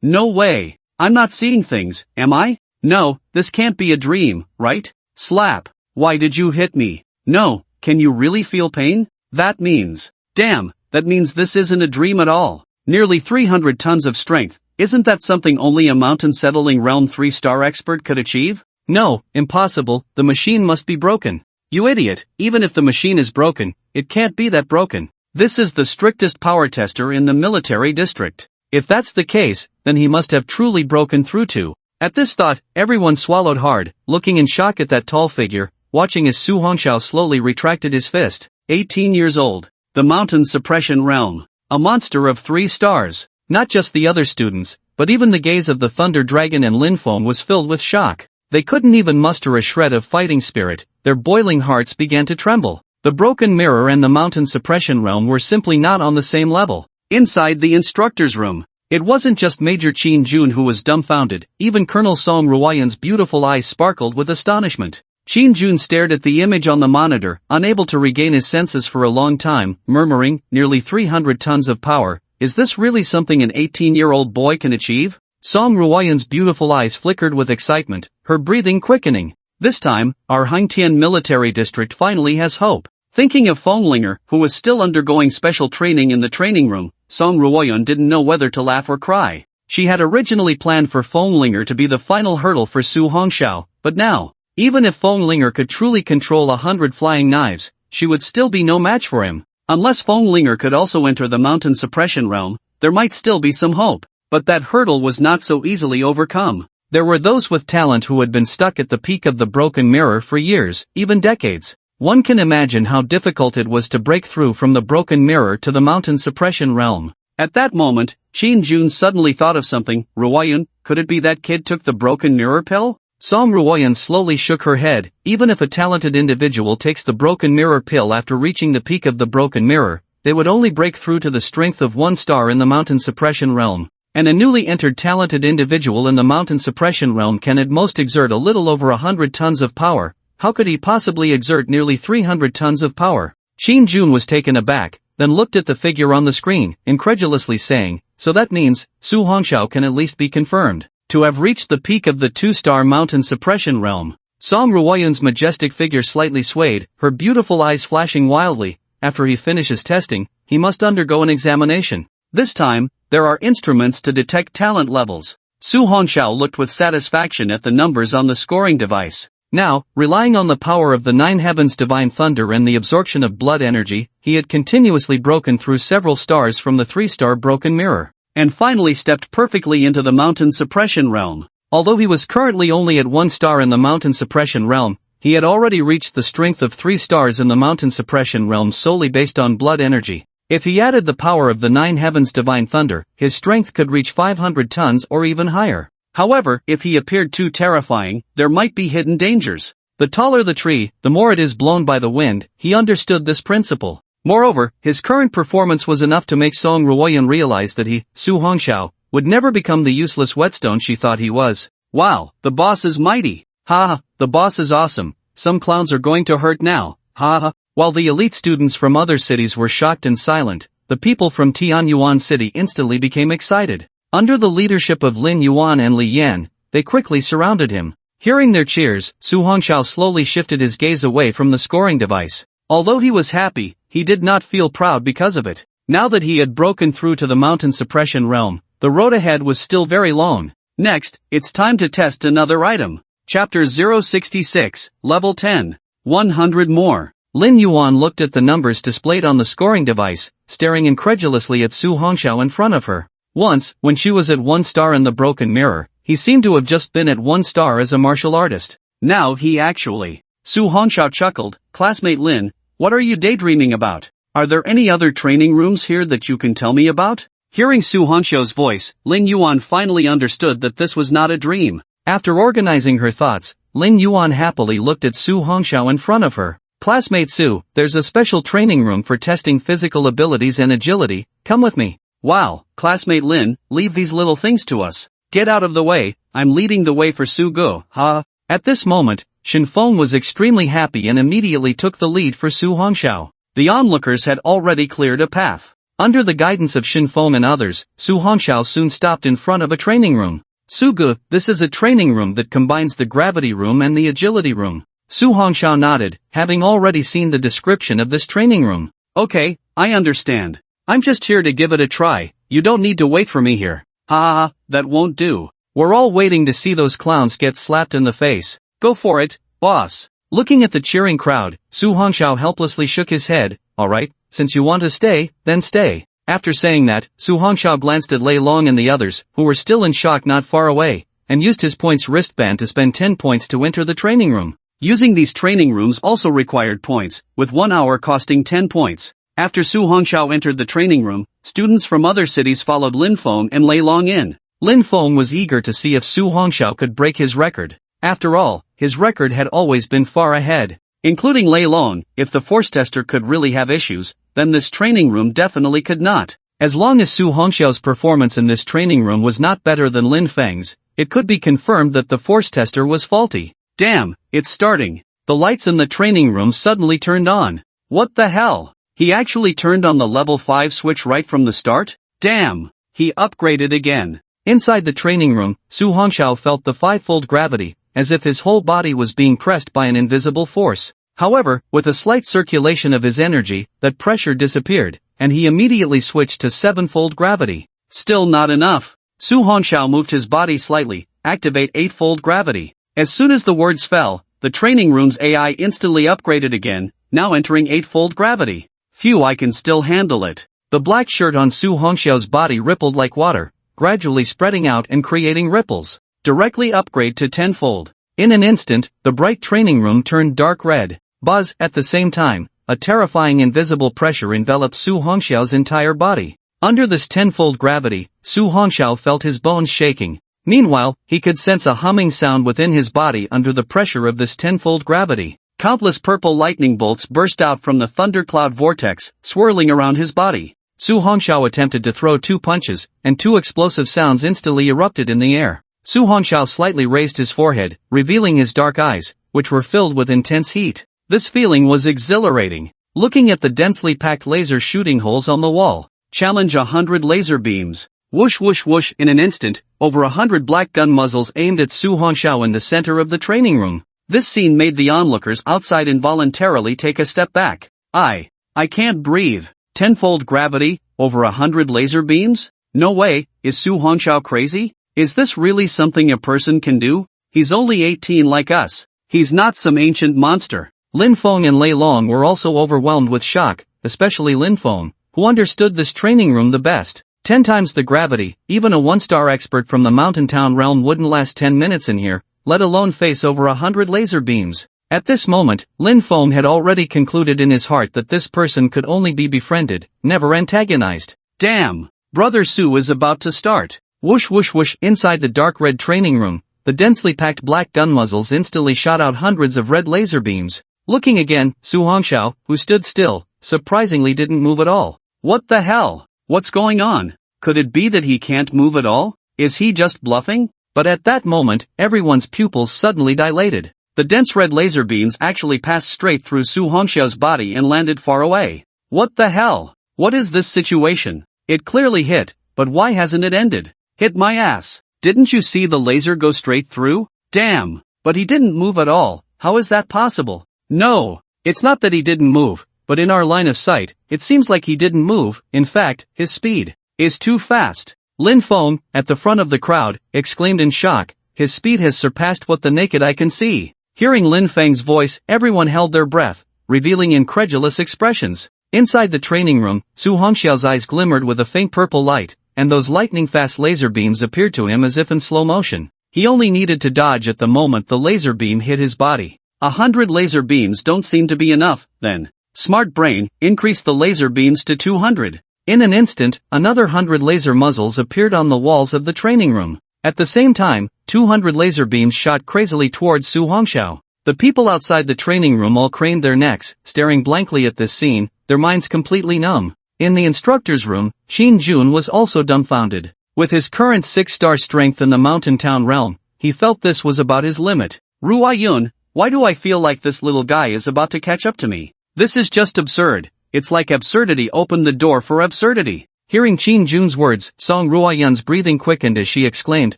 No way. I'm not seeing things, am I? No, this can't be a dream, right? Slap. Why did you hit me? No, can you really feel pain? That means this isn't a dream at all. Nearly 300 tons of strength, isn't that something only a mountain settling realm 3-star expert could achieve? No, impossible, the machine must be broken. You idiot, even if the machine is broken, it can't be that broken. This is the strictest power tester in the military district. If that's the case, then he must have truly broken through too. At this thought, everyone swallowed hard, looking in shock at that tall figure, watching as Su Hongxiao slowly retracted his fist. 18 years old. The mountain suppression realm. A monster of 3 stars. Not just the other students, but even the gaze of the Thunder Dragon and Lin Feng was filled with shock. They couldn't even muster a shred of fighting spirit, their boiling hearts began to tremble. The Broken Mirror and the Mountain Suppression Realm were simply not on the same level. Inside the instructor's room, it wasn't just Major Qin Jun who was dumbfounded, even Colonel Song Ruoyan's beautiful eyes sparkled with astonishment. Qin Jun stared at the image on the monitor, unable to regain his senses for a long time, murmuring, nearly 300 tons of power, is this really something an 18-year-old boy can achieve? Song Ruoyan's beautiful eyes flickered with excitement, her breathing quickening. This time, our Hangtian military district finally has hope. Thinking of Fenglinger, who was still undergoing special training in the training room, Song Ruoyan didn't know whether to laugh or cry. She had originally planned for Fenglinger to be the final hurdle for Su Hongxiao, but now, even if Fenglinger could truly control 100 flying knives, she would still be no match for him. Unless Fenglinger could also enter the Mountain Suppression Realm, there might still be some hope. But that hurdle was not so easily overcome. There were those with talent who had been stuck at the peak of the Broken Mirror for years, even decades. One can imagine how difficult it was to break through from the Broken Mirror to the Mountain Suppression Realm. At that moment, Qin Jun suddenly thought of something. Ruoyan, could it be that kid took the Broken Mirror pill? Song Ruoyan slowly shook her head. Even if a talented individual takes the Broken Mirror pill after reaching the peak of the Broken Mirror, they would only break through to the strength of 1 star in the Mountain Suppression Realm. And a newly entered talented individual in the Mountain Suppression Realm can at most exert a little over 100 tons of power. How could he possibly exert nearly 300 tons of power? Qin Jun was taken aback, then looked at the figure on the screen, incredulously saying, so that means, Su Hongxiao can at least be confirmed to have reached the peak of the 2-star Mountain Suppression Realm. Song Ruoyan's majestic figure slightly swayed, her beautiful eyes flashing wildly. After he finishes testing, he must undergo an examination. This time, there are instruments to detect talent levels. Su Hongxiao looked with satisfaction at the numbers on the scoring device. Now, relying on the power of the 9 heavens divine thunder and the absorption of blood energy, he had continuously broken through several stars from the 3-star Broken Mirror, and finally stepped perfectly into the Mountain Suppression Realm. Although he was currently only at 1 star in the Mountain Suppression Realm, he had already reached the strength of 3 stars in the Mountain Suppression Realm solely based on blood energy. If he added the power of the 9 heavens divine thunder, his strength could reach 500 tons or even higher. However, if he appeared too terrifying, there might be hidden dangers. The taller the tree, the more it is blown by the wind. He understood this principle. Moreover, his current performance was enough to make Song Ruoyan realize that he, Su Hongxiao, would never become the useless whetstone she thought he was. Wow, the boss is mighty. Ha, the boss is awesome. Some clowns are going to hurt now. Ha. While the elite students from other cities were shocked and silent, the people from Tianyuan City instantly became excited. Under the leadership of Lin Yuan and Li Yan, they quickly surrounded him. Hearing their cheers, Su Hongxiao slowly shifted his gaze away from the scoring device. Although he was happy, he did not feel proud because of it. Now that he had broken through to the Mountain Suppression Realm, the road ahead was still very long. Next, it's time to test another item. Chapter 066, Level 10. 100 more. Lin Yuan looked at the numbers displayed on the scoring device, staring incredulously at Su Hongxiao in front of her. Once, when she was at 1 star in the Broken Mirror, he seemed to have just been at 1 star as a martial artist. Now he actually. Su Hongxiao chuckled, classmate Lin, what are you daydreaming about? Are there any other training rooms here that you can tell me about? Hearing Su Hongxiao's voice, Lin Yuan finally understood that this was not a dream. After organizing her thoughts, Lin Yuan happily looked at Su Hongxiao in front of her. Classmate Su, there's a special training room for testing physical abilities and agility, come with me. Wow, classmate Lin, leave these little things to us. Get out of the way, I'm leading the way for Su Ge, ha. At this moment, Chen Fan was extremely happy and immediately took the lead for Su Hongxiao. The onlookers had already cleared a path. Under the guidance of Chen Fan and others, Su Hongxiao soon stopped in front of a training room. Su Ge, this is a training room that combines the gravity room and the agility room. Su Hongxiao nodded, having already seen the description of this training room. Okay, I understand. I'm just here to give it a try, you don't need to wait for me here. Ha, that won't do. We're all waiting to see those clowns get slapped in the face. Go for it, boss. Looking at the cheering crowd, Su Hongxiao helplessly shook his head. Alright, since you want to stay, then stay. After saying that, Su Hongxiao glanced at Lei Long and the others, who were still in shock not far away, and used his points wristband to spend 10 points to enter the training room. Using these training rooms also required points, with 1 hour costing 10 points. After Su Hongxiao entered the training room, students from other cities followed Lin Feng and Lei Long in. Lin Feng was eager to see if Su Hongxiao could break his record. After all, his record had always been far ahead. Including Lei Long, if the force tester could really have issues, then this training room definitely could not. As long as Su Hongxiao's performance in this training room was not better than Lin Feng's, it could be confirmed that the force tester was faulty. Damn, it's starting. The lights in the training room suddenly turned on. What the hell? He actually turned on the level 5 switch right from the start? Damn! He upgraded again. Inside the training room, Su Hongxiao felt the fivefold gravity, as if his whole body was being pressed by an invisible force. However, with a slight circulation of his energy, that pressure disappeared, and he immediately switched to sevenfold gravity. Still not enough. Su Hongxiao moved his body slightly, activate eightfold gravity. As soon as the words fell, the training room's AI instantly upgraded again, now entering eightfold gravity. Phew, I can still handle it. The black shirt on Su Hongxiao's body rippled like water, gradually spreading out and creating ripples. Directly upgrade to tenfold. In an instant, the bright training room turned dark red. Buzz, at the same time, a terrifying invisible pressure enveloped Su Hongxiao's entire body. Under this tenfold gravity, Su Hongxiao felt his bones shaking. Meanwhile, he could sense a humming sound within his body under the pressure of this tenfold gravity. Countless purple lightning bolts burst out from the thundercloud vortex, swirling around his body. Su Hongxiao attempted to throw 2 punches, and 2 explosive sounds instantly erupted in the air. Su Hongxiao slightly raised his forehead, revealing his dark eyes, which were filled with intense heat. This feeling was exhilarating. Looking at the densely packed laser shooting holes on the wall. Challenge 100 laser beams. Whoosh whoosh whoosh. In an instant, over 100 black gun muzzles aimed at Su Hongxiao in the center of the training room. This scene made the onlookers outside involuntarily take a step back. I can't breathe. Tenfold gravity, over 100 laser beams? No way, is Su Hongxiao crazy? Is this really something a person can do? He's only 18 like us. He's not some ancient monster. Lin Feng and Lei Long were also overwhelmed with shock, especially Lin Feng, who understood this training room the best. 10 times the gravity, even a 1-star expert from the mountain town realm wouldn't last 10 minutes in here, let alone face over 100 laser beams. At this moment, Lin Feng had already concluded in his heart that this person could only be befriended, never antagonized. Damn! Brother Su is about to start. Whoosh whoosh whoosh. Inside the dark red training room, the densely packed black gun muzzles instantly shot out hundreds of red laser beams. Looking again, Su Hongxiao, who stood still, surprisingly didn't move at all. What the hell? What's going on? Could it be that he can't move at all? Is he just bluffing? But at that moment, everyone's pupils suddenly dilated. The dense red laser beams actually passed straight through Su Hongxiao's body and landed far away. What the hell? What is this situation? It clearly hit, but why hasn't it ended? Hit my ass. Didn't you see the laser go straight through? Damn. But he didn't move at all. How is that possible? No. It's not that he didn't move, but in our line of sight, it seems like he didn't move. In fact, his speed is too fast. Lin Feng, at the front of the crowd, exclaimed in shock, his speed has surpassed what the naked eye can see. Hearing Lin Feng's voice, everyone held their breath, revealing incredulous expressions. Inside the training room, Su Hongxiao's eyes glimmered with a faint purple light, and those lightning-fast laser beams appeared to him as if in slow motion. He only needed to dodge at the moment the laser beam hit his body. 100 laser beams don't seem to be enough, then. Smart brain, increase the laser beams to 200. In an instant, another 100 laser muzzles appeared on the walls of the training room. At the same time, 200 laser beams shot crazily towards Su Hongxiao. The people outside the training room all craned their necks, staring blankly at this scene, their minds completely numb. In the instructor's room, Qin Jun was also dumbfounded. With his current 6-star strength in the mountain town realm, he felt this was about his limit. Ruoyun, why do I feel like this little guy is about to catch up to me? This is just absurd. It's like absurdity opened the door for absurdity. Hearing Qin Jun's words, Song Ruoyun's breathing quickened as she exclaimed,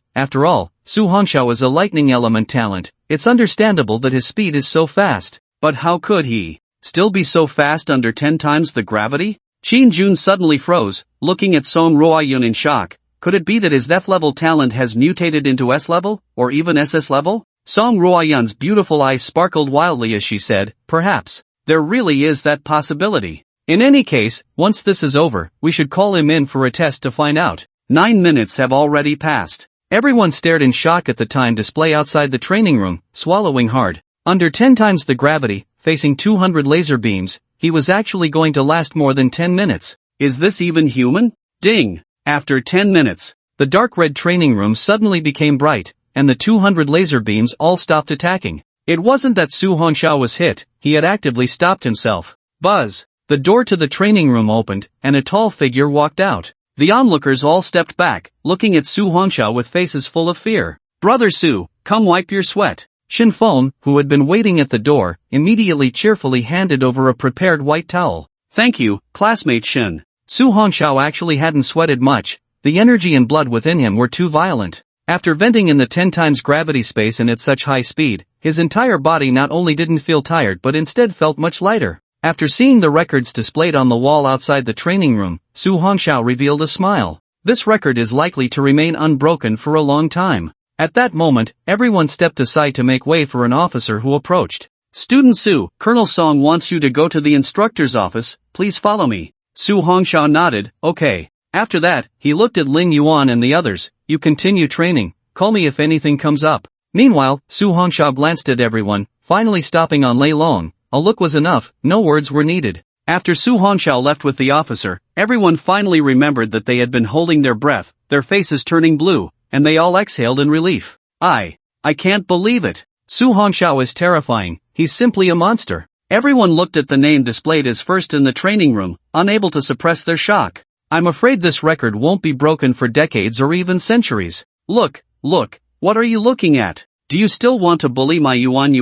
after all, Su Hongxiao is a lightning element talent. It's understandable that his speed is so fast. But how could he still be so fast under 10 times the gravity? Qin Jun suddenly froze, looking at Song Ruoyun in shock. Could it be that his F-level talent has mutated into S-level, or even SS-level? Song Ruoyun's beautiful eyes sparkled wildly as she said, perhaps. There really is that possibility. In any case, once this is over, we should call him in for a test to find out. 9 minutes have already passed. Everyone stared in shock at the time display outside the training room, swallowing hard. Under 10 times the gravity, facing 200 laser beams, he was actually going to last more than 10 minutes. Is this even human? Ding! After 10 minutes, the dark red training room suddenly became bright, and the 200 laser beams all stopped attacking. It wasn't that Su Hongxiao was hit, he had actively stopped himself. Buzz! The door to the training room opened, and a tall figure walked out. The onlookers all stepped back, looking at Su Hongxiao with faces full of fear. Brother Su, come wipe your sweat. Chen Fan, who had been waiting at the door, immediately cheerfully handed over a prepared white towel. Thank you, classmate Shen. Su Hongxiao actually hadn't sweated much, the energy and blood within him were too violent. After venting in the 10 times gravity space and at such high speed, his entire body not only didn't feel tired but instead felt much lighter. After seeing the records displayed on the wall outside the training room, Su Hongxiao revealed a smile. This record is likely to remain unbroken for a long time. At that moment, everyone stepped aside to make way for an officer who approached. Student Su, Colonel Song wants you to go to the instructor's office, please follow me. Su Hongxiao nodded, okay. After that, he looked at Lin Yuan and the others. You continue training, call me if anything comes up. Meanwhile, Su Hongxiao glanced at everyone, finally stopping on Lei Long. A look was enough, no words were needed. After Su Hongxiao left with the officer, everyone finally remembered that they had been holding their breath, their faces turning blue, and they all exhaled in relief. I can't believe it. Su Hongxiao is terrifying, he's simply a monster. Everyone looked at the name displayed as first in the training room, unable to suppress their shock. I'm afraid this record won't be broken for decades or even centuries. Look, what are you looking at? Do you still want to bully my Yuan?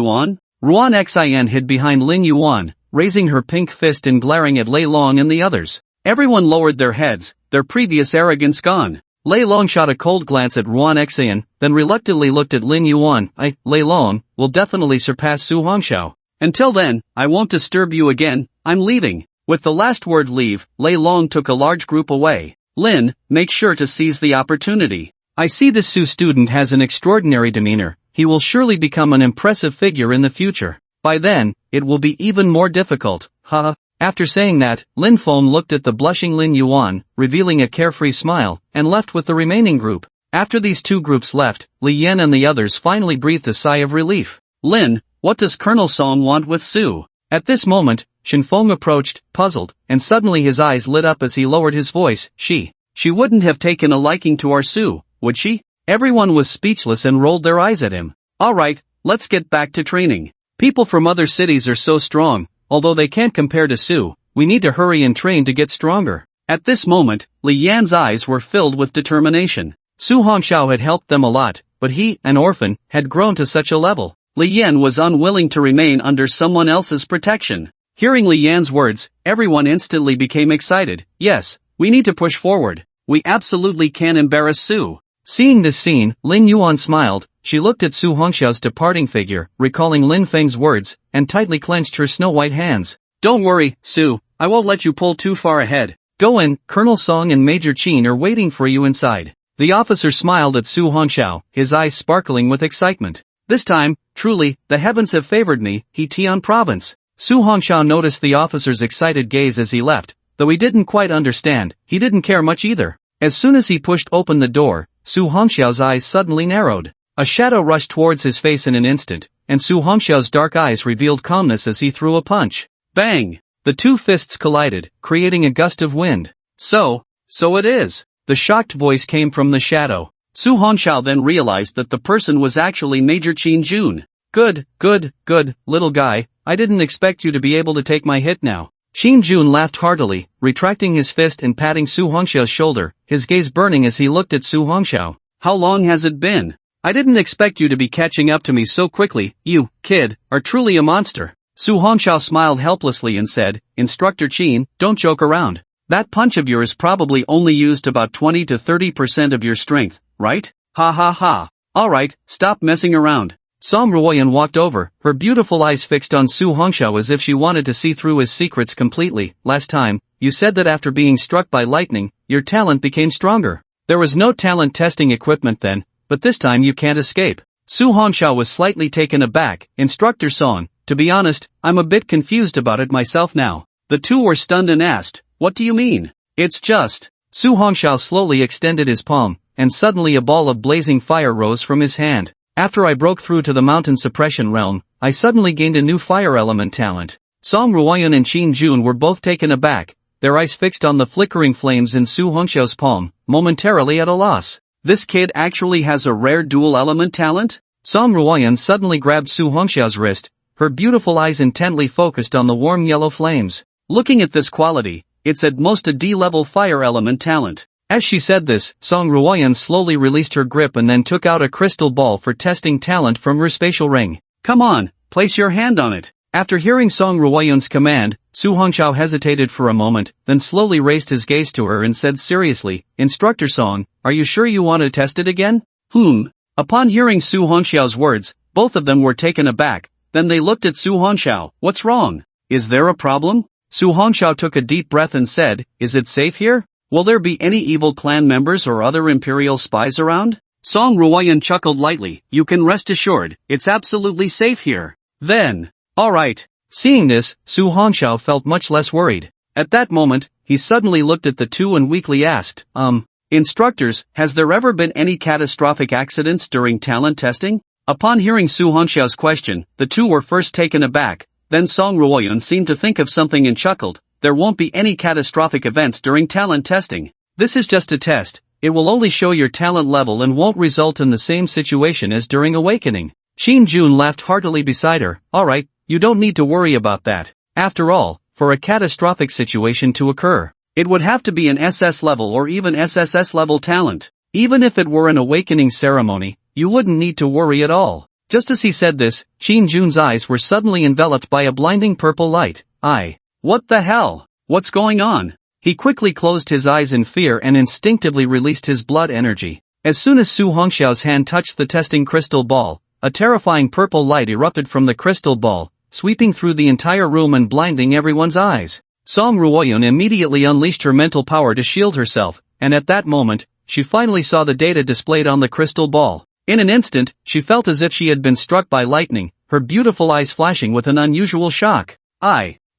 Ruan Xin hid behind Lin Yuan, raising her pink fist and glaring at Lei Long and the others. Everyone lowered their heads, their previous arrogance gone. Lei Long shot a cold glance at Ruan Xin, then reluctantly looked at Lin Yuan. Lei Long, will definitely surpass Su Hongxiao. Until then, I won't disturb you again, I'm leaving. With the last word leave, Lei Long took a large group away. Lin, make sure to seize the opportunity. I see this Su student has an extraordinary demeanor. He will surely become an impressive figure in the future. By then, it will be even more difficult, haha. After saying that, Lin Feng looked at the blushing Lin Yuan, revealing a carefree smile, and left with the remaining group. After these two groups left, Li Yan and the others finally breathed a sigh of relief. Lin, what does Colonel Song want with Su? At this moment, Chen Fan approached, puzzled, and suddenly his eyes lit up as he lowered his voice. She wouldn't have taken a liking to our Su, would she? Everyone was speechless and rolled their eyes at him. Alright, let's get back to training. People from other cities are so strong, although they can't compare to Su, we need to hurry and train to get stronger. At this moment, Li Yan's eyes were filled with determination. Su Hongxiao had helped them a lot, but he, an orphan, had grown to such a level. Li Yan was unwilling to remain under someone else's protection. Hearing Li Yan's words, everyone instantly became excited. Yes, we need to push forward. We absolutely can't embarrass Su. Seeing this scene, Lin Yuan smiled. She looked at Su Hongxiao's departing figure, recalling Lin Feng's words, and tightly clenched her snow-white hands. Don't worry, Su, I won't let you pull too far ahead. Go in, Colonel Song and Major Qin are waiting for you inside. The officer smiled at Su Hongxiao, his eyes sparkling with excitement. This time, truly, the heavens have favored me, Tian Province. Su Hongxiao noticed the officer's excited gaze as he left, though he didn't quite understand, he didn't care much either. As soon as he pushed open the door, Su Hongxiao's eyes suddenly narrowed. A shadow rushed towards his face in an instant, and Su Hongxiao's dark eyes revealed calmness as he threw a punch. Bang! The two fists collided, creating a gust of wind. So it is. The shocked voice came from the shadow. Su Hongxiao then realized that the person was actually Major Qin Jun. Good, little guy, I didn't expect you to be able to take my hit now. Qin Jun laughed heartily, retracting his fist and patting Su Hongxiao's shoulder, his gaze burning as he looked at Su Hongxiao. How long has it been? I didn't expect you to be catching up to me so quickly, you, kid, are truly a monster. Su Hongxiao smiled helplessly and said, Instructor Qin, don't joke around. That punch of yours probably only used about 20 to 30% of your strength, right? Ha ha ha. Alright, stop messing around. Song Ruoyan walked over, her beautiful eyes fixed on Su Hongxiao as if she wanted to see through his secrets completely. Last time, you said that after being struck by lightning, your talent became stronger. There was no talent testing equipment then, but this time you can't escape. Su Hongxiao was slightly taken aback. Instructor Song, to be honest, I'm a bit confused about it myself now. The two were stunned and asked, what do you mean? It's just. Su Hongxiao slowly extended his palm, and suddenly a ball of blazing fire rose from his hand. After I broke through to the mountain suppression realm, I suddenly gained a new fire element talent. Song Ruoyun and Qin Jun were both taken aback, their eyes fixed on the flickering flames in Su Hongxiao's palm, momentarily at a loss. This kid actually has a rare dual element talent? Song Ruoyun suddenly grabbed Su Hongxiao's wrist, her beautiful eyes intently focused on the warm yellow flames. Looking at this quality, it's at most a D-level fire element talent. As she said this, Song Ruoyun slowly released her grip and then took out a crystal ball for testing talent from her spatial ring. Come on, place your hand on it. After hearing Song Ruoyun's command, Su Hongxiao hesitated for a moment, then slowly raised his gaze to her and said seriously, Instructor Song, are you sure you want to test it again? Upon hearing Su Hongxiao's words, both of them were taken aback, then they looked at Su Hongxiao. What's wrong? Is there a problem? Su Hongxiao took a deep breath and said, is it safe here? Will there be any evil clan members or other imperial spies around? Song Ruoyun chuckled lightly, you can rest assured, it's absolutely safe here. Then, alright. Seeing this, Su Hongxiao felt much less worried. At that moment, he suddenly looked at the two and weakly asked, Instructors, has there ever been any catastrophic accidents during talent testing? Upon hearing Su Hongxiao's question, the two were first taken aback, then Song Ruoyun seemed to think of something and chuckled, there won't be any catastrophic events during talent testing. This is just a test, it will only show your talent level and won't result in the same situation as during awakening. Qin Jun laughed heartily beside her, alright, you don't need to worry about that. After all, for a catastrophic situation to occur, it would have to be an SS-level or even SSS-level talent. Even if it were an awakening ceremony, you wouldn't need to worry at all. Just as he said this, Qin Jun's eyes were suddenly enveloped by a blinding purple light. What the hell? What's going on? He quickly closed his eyes in fear and instinctively released his blood energy. As soon as Su Hongxiao's hand touched the testing crystal ball, a terrifying purple light erupted from the crystal ball, sweeping through the entire room and blinding everyone's eyes. Song Ruoyun immediately unleashed her mental power to shield herself, and at that moment, she finally saw the data displayed on the crystal ball. In an instant, she felt as if she had been struck by lightning, her beautiful eyes flashing with an unusual shock.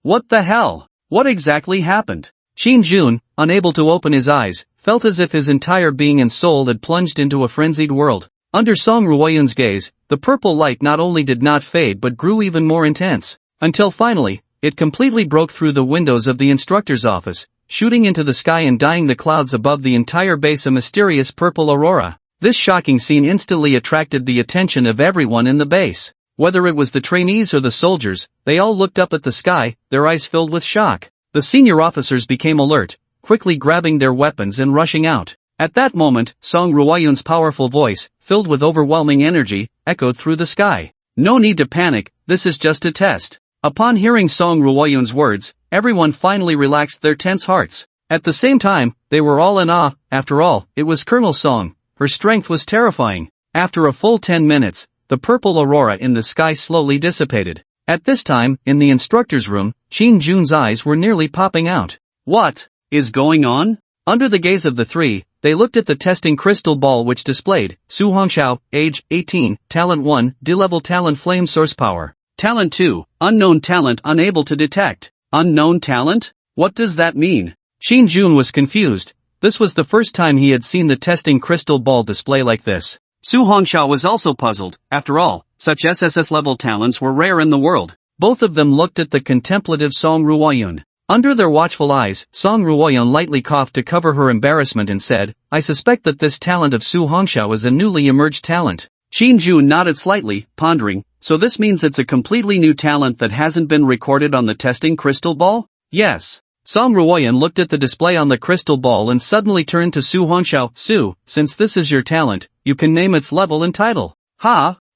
What the hell? What exactly happened? Qin Jun, unable to open his eyes, felt as if his entire being and soul had plunged into a frenzied world. Under Song Ruoyun's gaze, the purple light not only did not fade but grew even more intense, until finally, it completely broke through the windows of the instructor's office, shooting into the sky and dyeing the clouds above the entire base a mysterious purple aurora. This shocking scene instantly attracted the attention of everyone in the base. Whether it was the trainees or the soldiers, they all looked up at the sky, their eyes filled with shock. The senior officers became alert, quickly grabbing their weapons and rushing out. At that moment, Song Ruoyun's powerful voice, filled with overwhelming energy, echoed through the sky. No need to panic, this is just a test. Upon hearing Song Ruoyun's words, everyone finally relaxed their tense hearts. At the same time, they were all in awe. After all, it was Colonel Song. Her strength was terrifying. After a full 10 minutes, the purple aurora in the sky slowly dissipated. At this time, in the instructor's room, Qin Jun's eyes were nearly popping out. What is going on? Under the gaze of the three, they looked at the testing crystal ball which displayed, Su Hongxiao, age 18, talent 1, D-level talent flame source power. Talent 2, unknown talent unable to detect. Unknown talent? What does that mean? Qin Jun was confused. This was the first time he had seen the testing crystal ball display like this. Su Hongxiao was also puzzled. After all, such SSS-level talents were rare in the world. Both of them looked at the contemplative Song Ruoyun. Under their watchful eyes, Song Ruoyun lightly coughed to cover her embarrassment and said, I suspect that this talent of Su Hongxiao is a newly emerged talent. Qin Jun nodded slightly, pondering, so this means it's a completely new talent that hasn't been recorded on the testing crystal ball? Yes. Song Ruoyun looked at the display on the crystal ball and suddenly turned to Su Hongxiao. Su, since this is your talent, you can name its level and title.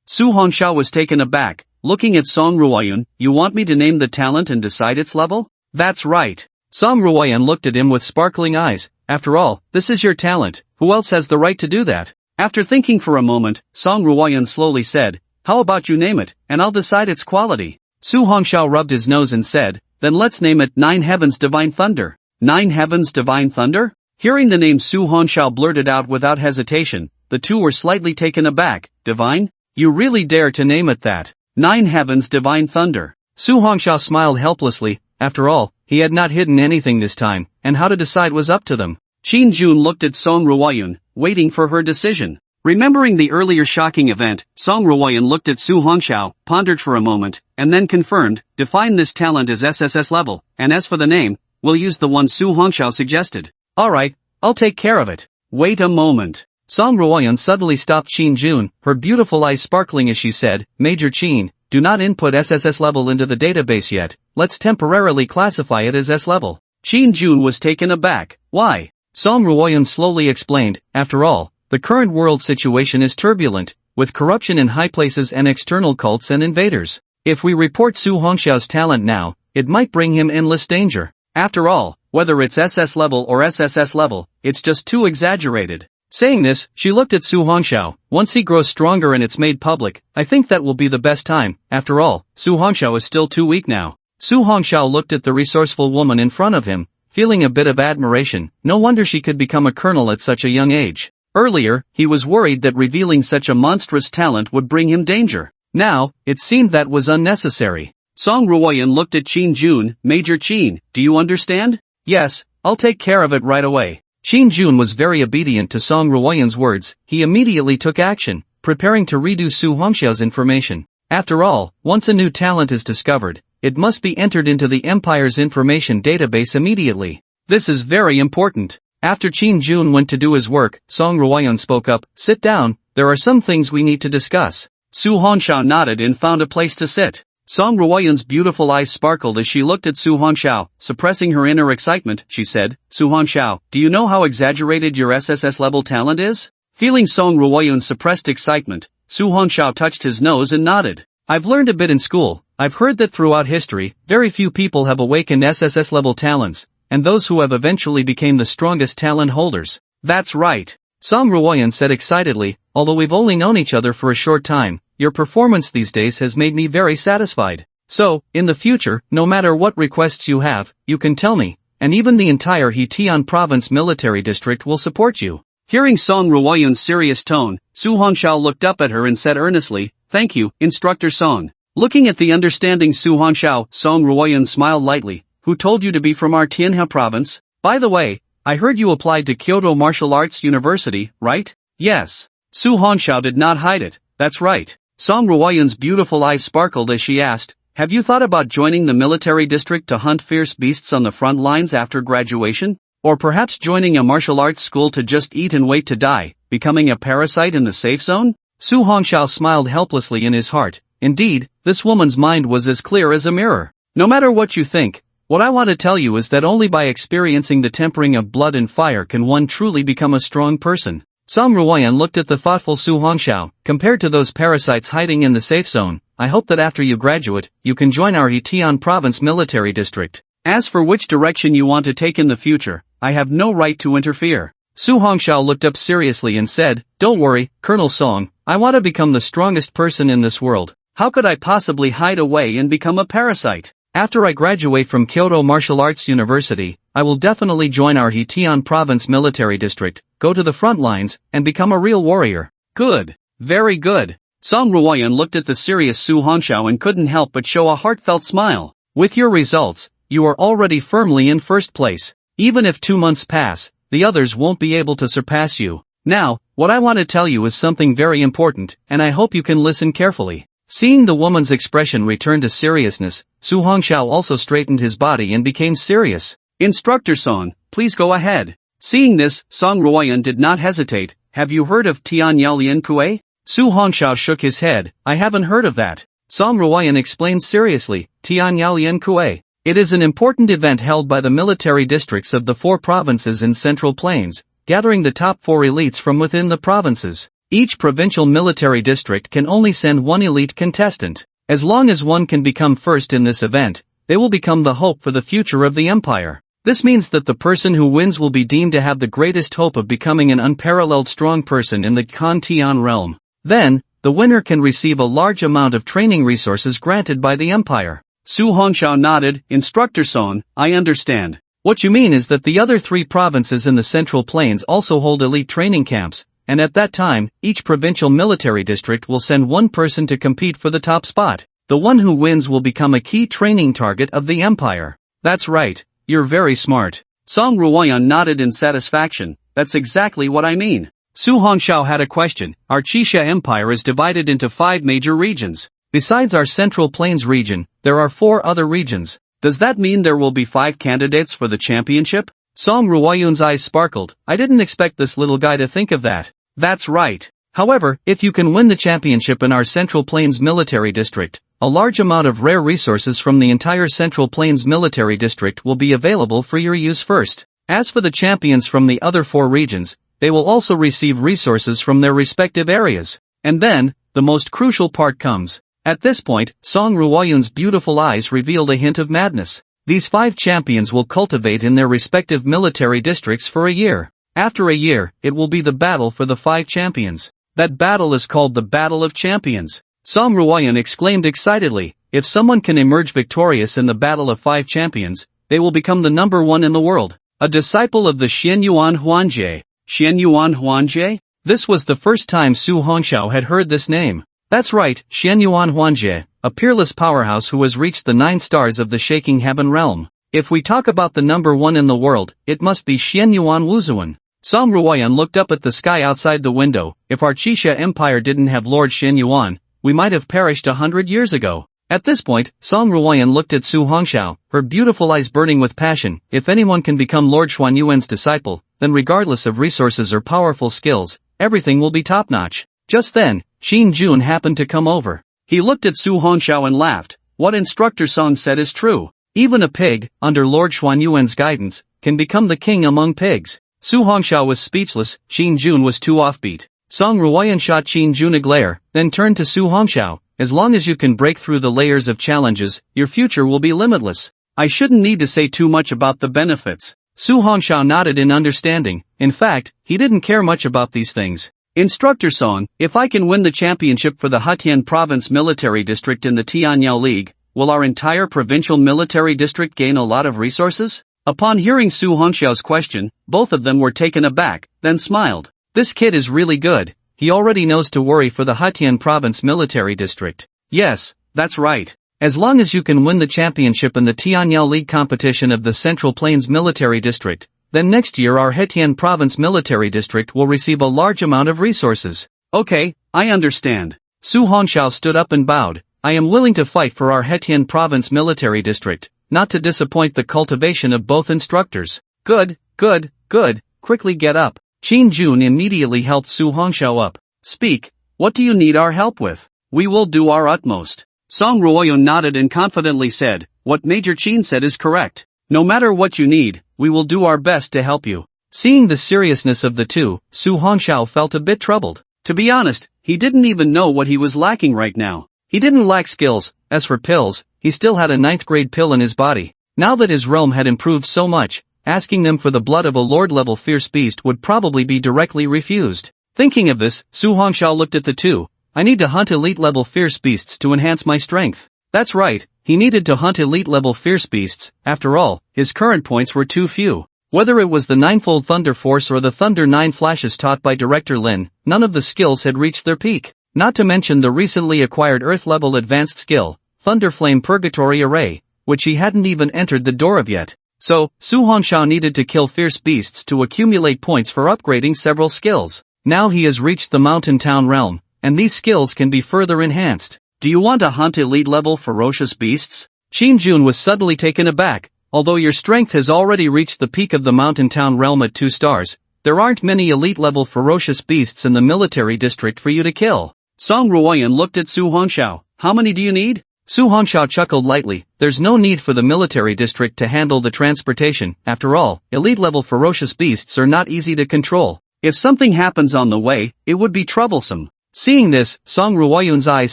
Su Hongxiao was taken aback, looking at Song Ruoyun, you want me to name the talent and decide its level? That's right. Song Ruoyun looked at him with sparkling eyes. After all, this is your talent, who else has the right to do that? After thinking for a moment, Song Ruoyun slowly said, how about you name it, and I'll decide its quality. Su Hongxiao rubbed his nose and said, then let's name it Nine Heavens Divine Thunder. Nine Heavens Divine Thunder? Hearing the name Su Hongxiao blurted out without hesitation, the two were slightly taken aback. Divine? You really dare to name it that? Nine Heavens Divine Thunder. Su Hongxiao smiled helplessly. After all, he had not hidden anything this time, and how to decide was up to them. Qin Jun looked at Song Ruoyun, waiting for her decision. Remembering the earlier shocking event, Song Ruoyan looked at Su Hongxiao, pondered for a moment, and then confirmed, define this talent as SSS level, and as for the name, we'll use the one Su Hongxiao suggested. Alright, I'll take care of it. Wait a moment. Song Ruoyan suddenly stopped Qin Jun, her beautiful eyes sparkling as she said, Major Qin, do not input SSS level into the database yet, let's temporarily classify it as S level. Qin Jun was taken aback. Why? Song Ruoyan slowly explained, after all, the current world situation is turbulent, with corruption in high places and external cults and invaders. If we report Su Hongxiao's talent now, it might bring him endless danger. After all, whether it's SS level or SSS level, it's just too exaggerated. Saying this, she looked at Su Hongxiao. Once he grows stronger and it's made public, I think that will be the best time. After all, Su Hongxiao is still too weak now. Su Hongxiao looked at the resourceful woman in front of him, feeling a bit of admiration. No wonder she could become a colonel at such a young age. Earlier, he was worried that revealing such a monstrous talent would bring him danger. Now, it seemed that was unnecessary. Song Ruoyan looked at Qin Jun. Major Qin, do you understand? Yes, I'll take care of it right away. Qin Jun was very obedient to Song Ruoyan's words. He immediately took action, preparing to redo Su Hongxiao's information. After all, once a new talent is discovered, it must be entered into the Empire's information database immediately. This is very important. After Qin Jun went to do his work, Song Ruoyan spoke up, sit down, there are some things we need to discuss. Su Hongxiao nodded and found a place to sit. Song Ruoyan's beautiful eyes sparkled as she looked at Su Hongxiao. Suppressing her inner excitement, she said, Su Hongxiao, do you know how exaggerated your SSS level talent is? Feeling Song Ruoyan's suppressed excitement, Su Hongxiao touched his nose and nodded. I've learned a bit in school. I've heard that throughout history, very few people have awakened SSS level talents, and those who have eventually became the strongest talent holders. That's right. Song Ruoyan said excitedly, although we've only known each other for a short time, your performance these days has made me very satisfied. So, in the future, no matter what requests you have, you can tell me, and even the entire Hetian province military district will support you. Hearing Song Ruoyan's serious tone, Su Hongxiao looked up at her and said earnestly, thank you, Instructor Song. Looking at the understanding Su Hongxiao, Song Ruoyan smiled lightly. Who told you to be from our Tianhe province? By the way, I heard you applied to Kyoto Martial Arts University, right? Yes. Su Hongxiao did not hide it. That's right. Song Ruoyan's beautiful eyes sparkled as she asked, have you thought about joining the military district to hunt fierce beasts on the front lines after graduation? Or perhaps joining a martial arts school to just eat and wait to die, becoming a parasite in the safe zone? Su Hongxiao smiled helplessly in his heart. Indeed, this woman's mind was as clear as a mirror. No matter what you think, what I want to tell you is that only by experiencing the tempering of blood and fire can one truly become a strong person. Song Ruoyan looked at the thoughtful Su Hongxiao. Compared to those parasites hiding in the safe zone, I hope that after you graduate, you can join our Hetian province military district. As for which direction you want to take in the future, I have no right to interfere. Su Hongxiao looked up seriously and said, don't worry, Colonel Song, I want to become the strongest person in this world. How could I possibly hide away and become a parasite? After I graduate from Kyoto Martial Arts University, I will definitely join our Hetian province military district, go to the front lines, and become a real warrior. Good. Very good. Song Ruoyan looked at the serious Su Hongxiao and couldn't help but show a heartfelt smile. With your results, you are already firmly in first place. Even if 2 months pass, the others won't be able to surpass you. Now, what I want to tell you is something very important, and I hope you can listen carefully. Seeing the woman's expression return to seriousness, Su Hongxiao also straightened his body and became serious. Instructor Song, please go ahead. Seeing this, Song Ruoyan did not hesitate. Have you heard of Tianyao Kue? Su Hongxiao shook his head. I haven't heard of that. Song Ruoyan explained seriously. Tianyao Kue. It is an important event held by the military districts of the 4 provinces in Central Plains, gathering the top 4 elites from within the provinces. Each provincial military district can only send 1 elite contestant. As long as one can become first in this event, they will become the hope for the future of the empire. This means that the person who wins will be deemed to have the greatest hope of becoming an unparalleled strong person in the Kantian realm. Then, the winner can receive a large amount of training resources granted by the empire. Su Hongxiao nodded. Instructor Song, I understand. What you mean is that the other 3 provinces in the Central Plains also hold elite training camps, and at that time, each provincial military district will send 1 person to compete for the top spot. The one who wins will become a key training target of the empire. That's right, you're very smart. Song Ruoyan nodded in satisfaction. That's exactly what I mean. Su Hongxiao had a question. Our Qixia Empire is divided into 5 major regions. Besides our Central Plains region, there are 4 other regions. Does that mean there will be 5 candidates for the championship? Song Ruoyun's eyes sparkled. I didn't expect this little guy to think of that. That's right. However, if you can win the championship in our Central Plains Military District, a large amount of rare resources from the entire Central Plains Military District will be available for your use first. As for the champions from the other 4 regions, they will also receive resources from their respective areas. And then, the most crucial part comes. At this point, Song Ruoyun's beautiful eyes revealed a hint of madness. These 5 champions will cultivate in their respective military districts for a year. After a year, it will be the battle for the 5 champions. That battle is called the Battle of Champions. Song Ruoyun exclaimed excitedly, if someone can emerge victorious in the Battle of 5 champions, they will become the number 1 in the world. A disciple of the Xianyuan Huanjie. Xianyuan Huanjie? This was the first time Su Hongxiao had heard this name. That's right, Xianyuan Huanjie, a peerless powerhouse who has reached the 9 stars of the Shaking Heaven realm. If we talk about the number 1 in the world, it must be Xianyuan Wuzuan. Song Ruoyun looked up at the sky outside the window. If our Qixia Empire didn't have Lord Xianyuan, we might have perished 100 years ago. At this point, Song Ruoyun looked at Su Hongxiao, her beautiful eyes burning with passion. If anyone can become Lord Xuanyuan's disciple, then regardless of resources or powerful skills, everything will be top-notch. Just then, Qin Jun happened to come over. He looked at Su Hongxiao and laughed. What Instructor Song said is true. Even a pig, under Lord Xuanyuan's guidance, can become the king among pigs. Su Hongxiao was speechless. Qin Jun was too offbeat. Song Ruoyun shot Qin Jun a glare, then turned to Su Hongxiao. As long as you can break through the layers of challenges, your future will be limitless. I shouldn't need to say too much about the benefits. Su Hongxiao nodded in understanding. In fact, he didn't care much about these things. Instructor Song, if I can win the championship for the Hetian Province Military District in the Tianyao League, will our entire provincial military district gain a lot of resources? Upon hearing Su Hongxiao's question, both of them were taken aback, then smiled. This kid is really good. He already knows to worry for the Hetian Province Military District. Yes, that's right. As long as you can win the championship in the Tianyao League competition of the Central Plains Military District, then next year our Hetian Province Military District will receive a large amount of resources. Okay, I understand. Su Hongxiao stood up and bowed. I am willing to fight for our Hetian Province Military District, not to disappoint the cultivation of both instructors. Good, good, good, quickly get up. Qin Jun immediately helped Su Hongxiao up. Speak, what do you need our help with? We will do our utmost. Song Ruoyun nodded and confidently said, what Major Qin said is correct. No matter what you need, we will do our best to help you. Seeing the seriousness of the two, Su Hongxiao felt a bit troubled. To be honest, he didn't even know what he was lacking right now. He didn't lack skills. As for pills, he still had a 9th grade pill in his body. Now that his realm had improved so much, asking them for the blood of a lord-level fierce beast would probably be directly refused. Thinking of this, Su Hongxiao looked at the two. I need to hunt elite-level fierce beasts to enhance my strength. That's right, he needed to hunt elite-level fierce beasts. After all, his current points were too few. Whether it was the ninefold Thunder Force or the Thunder 9 flashes taught by Director Lin, none of the skills had reached their peak. Not to mention the recently acquired Earth-level advanced skill, Thunder Flame Purgatory Array, which he hadn't even entered the door of yet. So, Su Hongxiao needed to kill fierce beasts to accumulate points for upgrading several skills. Now he has reached the Mountain Town realm, and these skills can be further enhanced. Do you want to hunt elite-level ferocious beasts? Qin Jun was suddenly taken aback. Although your strength has already reached the peak of the Mountain Town realm at 2 stars, there aren't many elite-level ferocious beasts in the military district for you to kill. Song Ruoyun looked at Su Hongxiao. How many do you need? Su Hongxiao chuckled lightly. There's no need for the military district to handle the transportation. After all, elite-level ferocious beasts are not easy to control. If something happens on the way, it would be troublesome. Seeing this, Song Ruoyun's eyes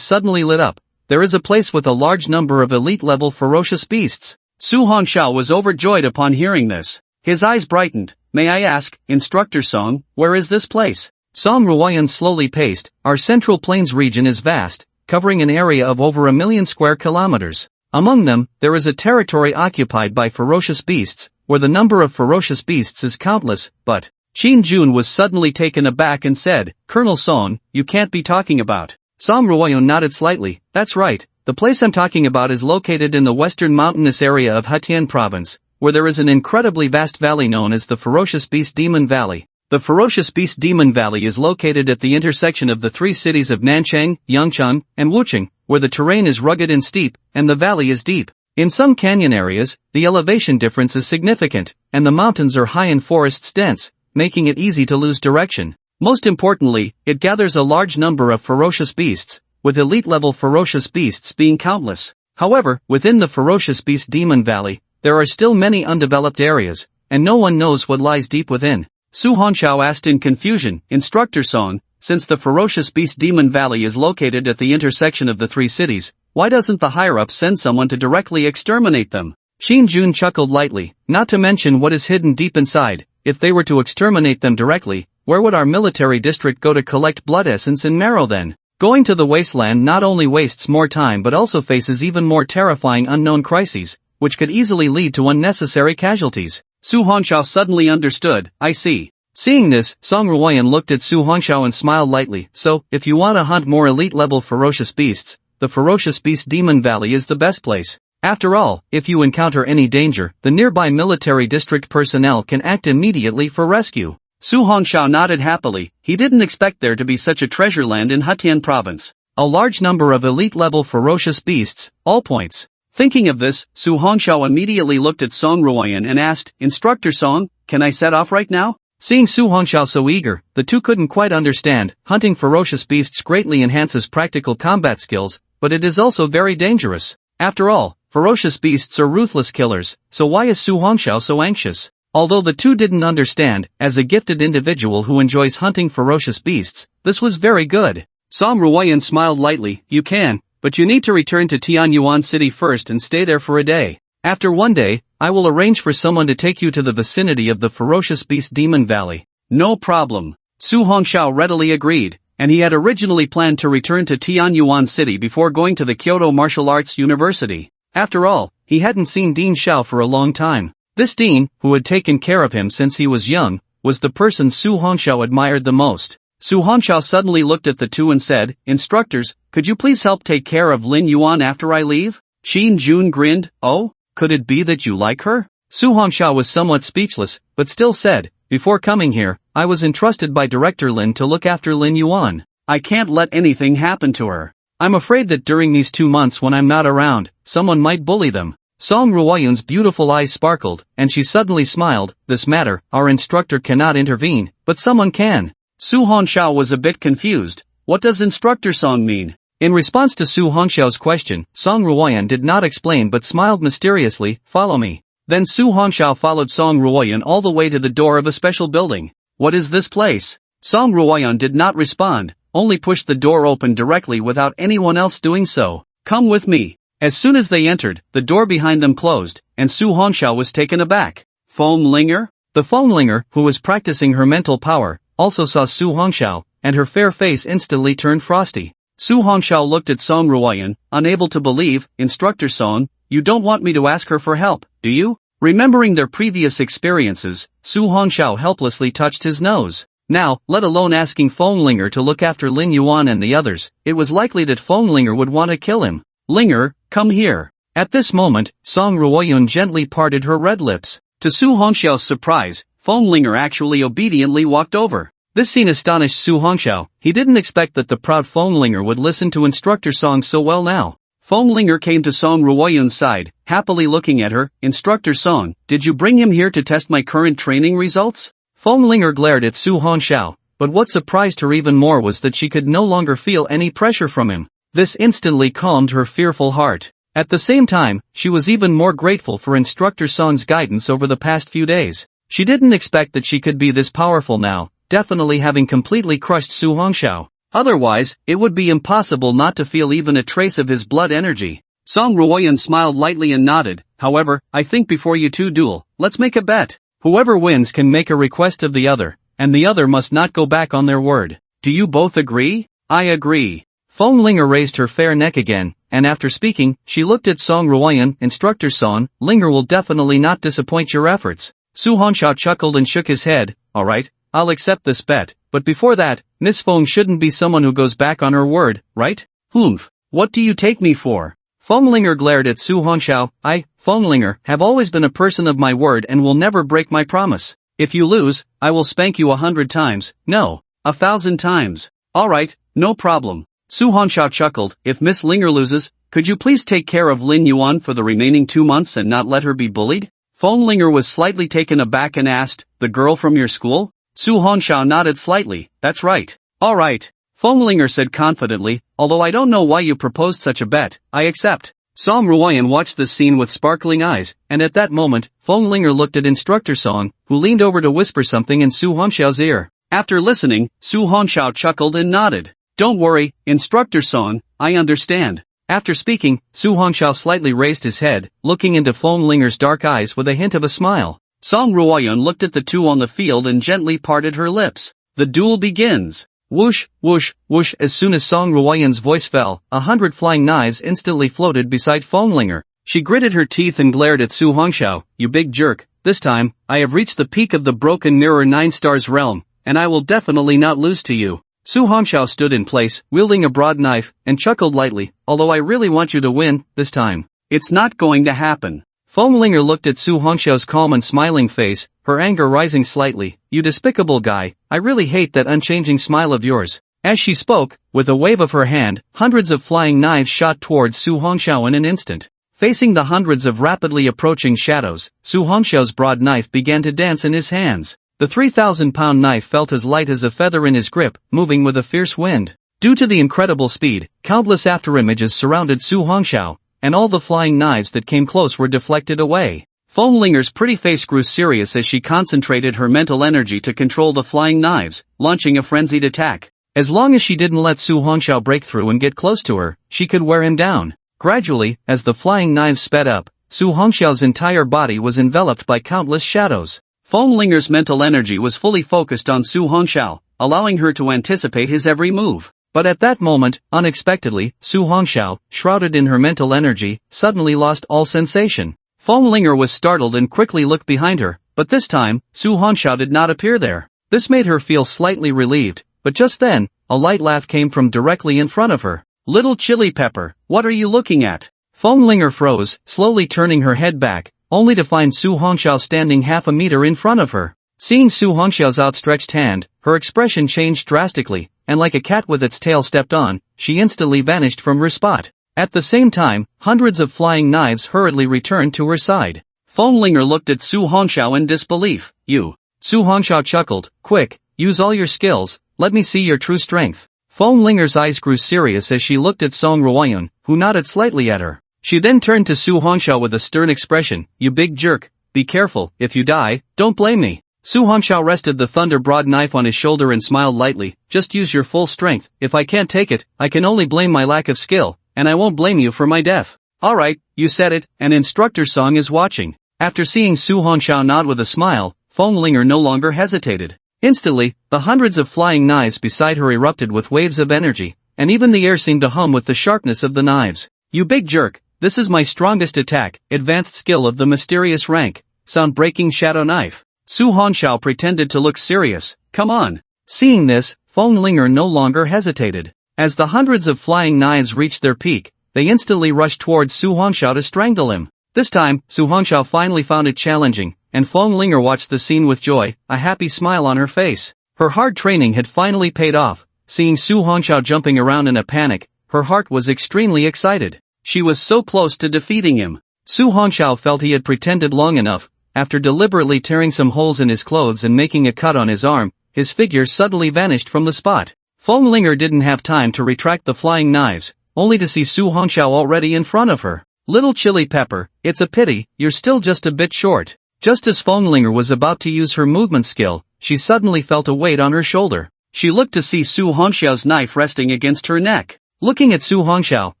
suddenly lit up. There is a place with a large number of elite-level ferocious beasts. Su Hongxiao was overjoyed upon hearing this. His eyes brightened. May I ask, Instructor Song, where is this place? Song Ruoyun slowly paced. Our Central Plains region is vast, covering an area of over 1 million square kilometers. Among them, there is a territory occupied by ferocious beasts, where the number of ferocious beasts is countless, but... Qin Jun was suddenly taken aback and said, Colonel Song, you can't be talking about. Song Ruoyun nodded slightly. That's right, the place I'm talking about is located in the western mountainous area of Hetian Province, where there is an incredibly vast valley known as the Ferocious Beast Demon Valley. The ferocious beast Demon Valley is located at the intersection of the three cities of Nanchang, Yangchang, and Wuchang, where the terrain is rugged and steep, and the valley is deep. In some canyon areas, the elevation difference is significant, and the mountains are high and forests dense, making it easy to lose direction. Most importantly, it gathers a large number of ferocious beasts, with elite-level ferocious beasts being countless. However, within the ferocious beast Demon Valley, there are still many undeveloped areas, and no one knows what lies deep within. Su Hongxiao asked in confusion, Instructor Song, since the ferocious beast Demon Valley is located at the intersection of the three cities, why doesn't the higher-ups send someone to directly exterminate them? Xin Jun chuckled lightly, not to mention what is hidden deep inside. If they were to exterminate them directly, where would our military district go to collect blood essence and marrow then? Going to the wasteland not only wastes more time but also faces even more terrifying unknown crises, which could easily lead to unnecessary casualties. Su Hongxiao suddenly understood, I see. Seeing this, Song Ruoyan looked at Su Hongxiao and smiled lightly, so, if you want to hunt more elite-level ferocious beasts, the ferocious beast Demon Valley is the best place. After all, if you encounter any danger, the nearby military district personnel can act immediately for rescue. Su Hongxiao nodded happily. He didn't expect there to be such a treasure land in Hetian province. A large number of elite-level ferocious beasts, all points. Thinking of this, Su Hongxiao immediately looked at Song Ruoyan and asked, Instructor Song, can I set off right now? Seeing Su Hongxiao so eager, the two couldn't quite understand. Hunting ferocious beasts greatly enhances practical combat skills, but it is also very dangerous. After all, ferocious beasts are ruthless killers, so why is Su Hongxiao so anxious? Although the two didn't understand, as a gifted individual who enjoys hunting ferocious beasts, this was very good. Song Ruoyan smiled lightly, you can, but you need to return to Tianyuan City first and stay there for a day. After one day, I will arrange for someone to take you to the vicinity of the ferocious beast Demon Valley. No problem. Su Hongxiao readily agreed, and he had originally planned to return to Tianyuan City before going to the Kyoto Martial Arts University. After all, he hadn't seen Dean Xiao for a long time. This Dean, who had taken care of him since he was young, was the person Su Hongxiao admired the most. Su Hongxiao suddenly looked at the two and said, Instructors, could you please help take care of Lin Yuan after I leave? Xin Jun grinned, oh, could it be that you like her? Su Hongxiao was somewhat speechless, but still said, before coming here, I was entrusted by Director Lin to look after Lin Yuan. I can't let anything happen to her. I'm afraid that during these 2 months when I'm not around, someone might bully them. Song Ruoyan's beautiful eyes sparkled, and she suddenly smiled, this matter, our instructor cannot intervene, but someone can. Su Hongxiao was a bit confused. What does Instructor Song mean? In response to Su Hongxiao's question, Song Ruoyan did not explain but smiled mysteriously, follow me. Then Su Hongxiao followed Song Ruoyan all the way to the door of a special building. What is this place? Song Ruoyan did not respond, only pushed the door open directly without anyone else doing so. Come with me. As soon as they entered, the door behind them closed, and Su Hongxiao was taken aback. Foam Linger? The Foam Linger, who was practicing her mental power, also saw Su Hongxiao, and her fair face instantly turned frosty. Su Hongxiao looked at Song Ruoyan, unable to believe, Instructor Song, you don't want me to ask her for help, do you? Remembering their previous experiences, Su Hongxiao helplessly touched his nose. Now, let alone asking Foam Linger to look after Lin Yuan and the others, it was likely that Foam Linger would want to kill him. Linger, come here. At this moment, Song Ruoyan gently parted her red lips. To Su Hongxiao's surprise, Foam Linger actually obediently walked over. This scene astonished Su Hongxiao. He didn't expect that the proud Foam Linger would listen to Instructor Song so well now. Foam Linger came to Song Ruoyan's side, happily looking at her. Instructor Song, did you bring him here to test my current training results? Foam Linger glared at Su Hongxiao, but what surprised her even more was that she could no longer feel any pressure from him. This instantly calmed her fearful heart. At the same time, she was even more grateful for Instructor Song's guidance over the past few days. She didn't expect that she could be this powerful now, definitely having completely crushed Su Hongxiao. Otherwise, it would be impossible not to feel even a trace of his blood energy. Song Ruoyan smiled lightly and nodded. However, I think before you two duel, let's make a bet. Whoever wins can make a request of the other, and the other must not go back on their word. Do you both agree? I agree. Foam Linger raised her fair neck again, and after speaking, she looked at Song Ruoyan. Instructor Song, Linger will definitely not disappoint your efforts. Su Hongxiao chuckled and shook his head. Alright, I'll accept this bet, but before that, Miss Foam shouldn't be someone who goes back on her word, right? Humph. What do you take me for? Foam Linger glared at Su Hongxiao. I, Foam Linger, have always been a person of my word and will never break my promise. If you lose, I will spank you 100 times, no, 1,000 times. Alright, no problem. Su Hongxiao chuckled, if Miss Linger loses, could you please take care of Lin Yuan for the remaining 2 months and not let her be bullied? Feng Linger was slightly taken aback and asked, the girl from your school? Su Hongxiao nodded slightly, that's right. Alright. Feng Linger said confidently, although I don't know why you proposed such a bet, I accept. Song Ruoyan watched this scene with sparkling eyes, and at that moment, Feng Linger looked at Instructor Song, who leaned over to whisper something in Su Hongxiao's ear. After listening, Su Hongxiao chuckled and nodded. Don't worry, Instructor Song, I understand. After speaking, Su Hongxiao slightly raised his head, looking into Feng Linger's dark eyes with a hint of a smile. Song Ruoyan looked at the two on the field and gently parted her lips. The duel begins. Whoosh, whoosh, whoosh. As soon as Song Ruoyan's voice fell, 100 flying knives instantly floated beside Feng Linger. She gritted her teeth and glared at Su Hongxiao. You big jerk, this time, I have reached the peak of the broken mirror 9 stars realm, and I will definitely not lose to you. Su Hongxiao stood in place, wielding a broad knife, and chuckled lightly, although I really want you to win, this time. It's not going to happen. Feng Linger looked at Su Hongxiao's calm and smiling face, her anger rising slightly. You despicable guy, I really hate that unchanging smile of yours. As she spoke, with a wave of her hand, hundreds of flying knives shot towards Su Hongxiao in an instant. Facing the hundreds of rapidly approaching shadows, Su Hongxiao's broad knife began to dance in his hands. The 3,000-pound knife felt as light as a feather in his grip, moving with a fierce wind. Due to the incredible speed, countless afterimages surrounded Su Hongxiao, and all the flying knives that came close were deflected away. Feng Linger's pretty face grew serious as she concentrated her mental energy to control the flying knives, launching a frenzied attack. As long as she didn't let Su Hongxiao break through and get close to her, she could wear him down. Gradually, as the flying knives sped up, Su Hongxiao's entire body was enveloped by countless shadows. Feng Linger's mental energy was fully focused on Su Hongxiao, allowing her to anticipate his every move. But at that moment, unexpectedly, Su Hongxiao, shrouded in her mental energy, suddenly lost all sensation. Feng Linger was startled and quickly looked behind her, but this time, Su Hongxiao did not appear there. This made her feel slightly relieved, but just then, a light laugh came from directly in front of her. Little chili pepper, what are you looking at? Feng Linger froze, slowly turning her head back, only to find Su Hongxiao standing half a meter in front of her. Seeing Su Hongxiao's outstretched hand, her expression changed drastically, and like a cat with its tail stepped on, she instantly vanished from her spot. At the same time, hundreds of flying knives hurriedly returned to her side. Feng Linger looked at Su Hongxiao in disbelief. You. Su Hongxiao chuckled, quick, use all your skills, let me see your true strength. Feng Linger's eyes grew serious as she looked at Song Ruoyan, who nodded slightly at her. She then turned to Su Hongxiao with a stern expression. You big jerk, be careful, if you die, don't blame me. Su Hongxiao rested the thunder broad knife on his shoulder and smiled lightly. Just use your full strength. If I can't take it, I can only blame my lack of skill, and I won't blame you for my death. Alright, you said it, and Instructor Song is watching. After seeing Su Hongxiao nod with a smile, Feng Linger no longer hesitated. Instantly, the hundreds of flying knives beside her erupted with waves of energy, and even the air seemed to hum with the sharpness of the knives. You big jerk, this is my strongest attack, advanced skill of the mysterious rank, sound-breaking shadow knife. Su Hongxiao pretended to look serious. Come on. Seeing this, Feng Linger no longer hesitated. As the hundreds of flying knives reached their peak, they instantly rushed towards Su Hongxiao to strangle him. This time, Su Hongxiao finally found it challenging, and Feng Linger watched the scene with joy, a happy smile on her face. Her hard training had finally paid off. Seeing Su Hongxiao jumping around in a panic, her heart was extremely excited. She was so close to defeating him. Su Hongxiao felt he had pretended long enough. After deliberately tearing some holes in his clothes and making a cut on his arm, his figure suddenly vanished from the spot. Feng Linger didn't have time to retract the flying knives, only to see Su Hongxiao already in front of her. Little chili pepper, it's a pity, you're still just a bit short. Just as Feng Linger was about to use her movement skill, she suddenly felt a weight on her shoulder. She looked to see Su Hongxiao's knife resting against her neck. Looking at Su Hongxiao,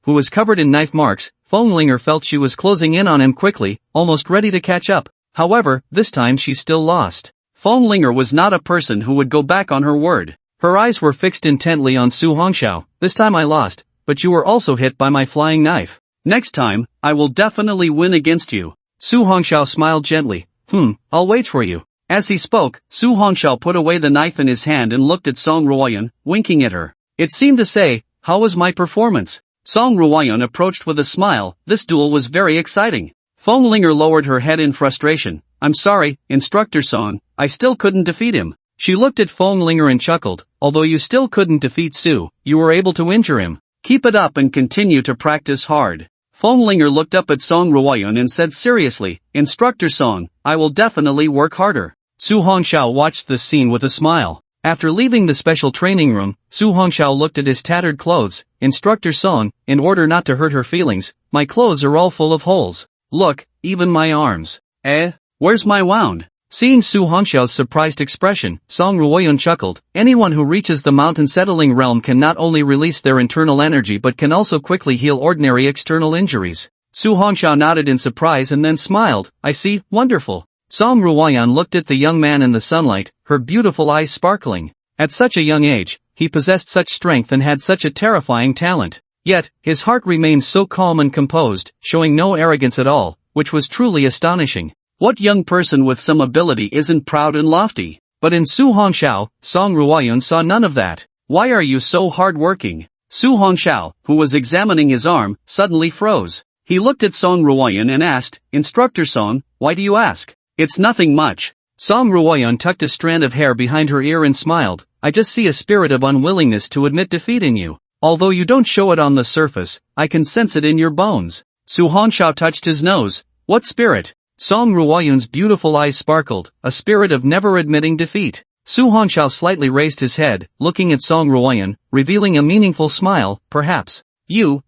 who was covered in knife marks, Feng Linger felt she was closing in on him quickly, almost ready to catch up. However, this time she still lost. Feng Linger was not a person who would go back on her word. Her eyes were fixed intently on Su Hongxiao. This time I lost, but you were also hit by my flying knife. Next time, I will definitely win against you. Su Hongxiao smiled gently. I'll wait for you. As he spoke, Su Hongxiao put away the knife in his hand and looked at Song Ruoyan, winking at her. It seemed to say, how was my performance? Song Ruoyan approached with a smile. This duel was very exciting. Feng Linger lowered her head in frustration. I'm sorry, Instructor Song, I still couldn't defeat him. She looked at Linger and chuckled, although you still couldn't defeat Su, you were able to injure him. Keep it up and continue to practice hard. Linger looked up at Song Ruoyun and said seriously, Instructor Song, I will definitely work harder. Su Hongxiao watched this scene with a smile. After leaving the special training room, Su Hongxiao looked at his tattered clothes. Instructor Song, in order not to hurt her feelings, my clothes are all full of holes. Look, even my arms. Where's my wound? Seeing Su Hongxiao's surprised expression, Song Ruoyun chuckled. Anyone who reaches the mountain settling realm can not only release their internal energy but can also quickly heal ordinary external injuries. Su Hongxiao nodded in surprise and then smiled. I see, wonderful. Song Ruoyun looked at the young man in the sunlight, her beautiful eyes sparkling. At such a young age, he possessed such strength and had such a terrifying talent. Yet, his heart remained so calm and composed, showing no arrogance at all, which was truly astonishing. What young person with some ability isn't proud and lofty? But in Su Hongxiao, Song Ruoyun saw none of that. Why are you so hard-working? Su Hongxiao, who was examining his arm, suddenly froze. He looked at Song Ruoyun and asked, Instructor Song, why do you ask? It's nothing much. Song Ruoyun tucked a strand of hair behind her ear and smiled. I just see a spirit of unwillingness to admit defeat in you. Although you don't show it on the surface, I can sense it in your bones. Su Hongxiao touched his nose. What spirit? Song Ruoyun's beautiful eyes sparkled, a spirit of never admitting defeat. Su Hongxiao slightly raised his head, looking at Song Ruoyun, revealing a meaningful smile. Perhaps.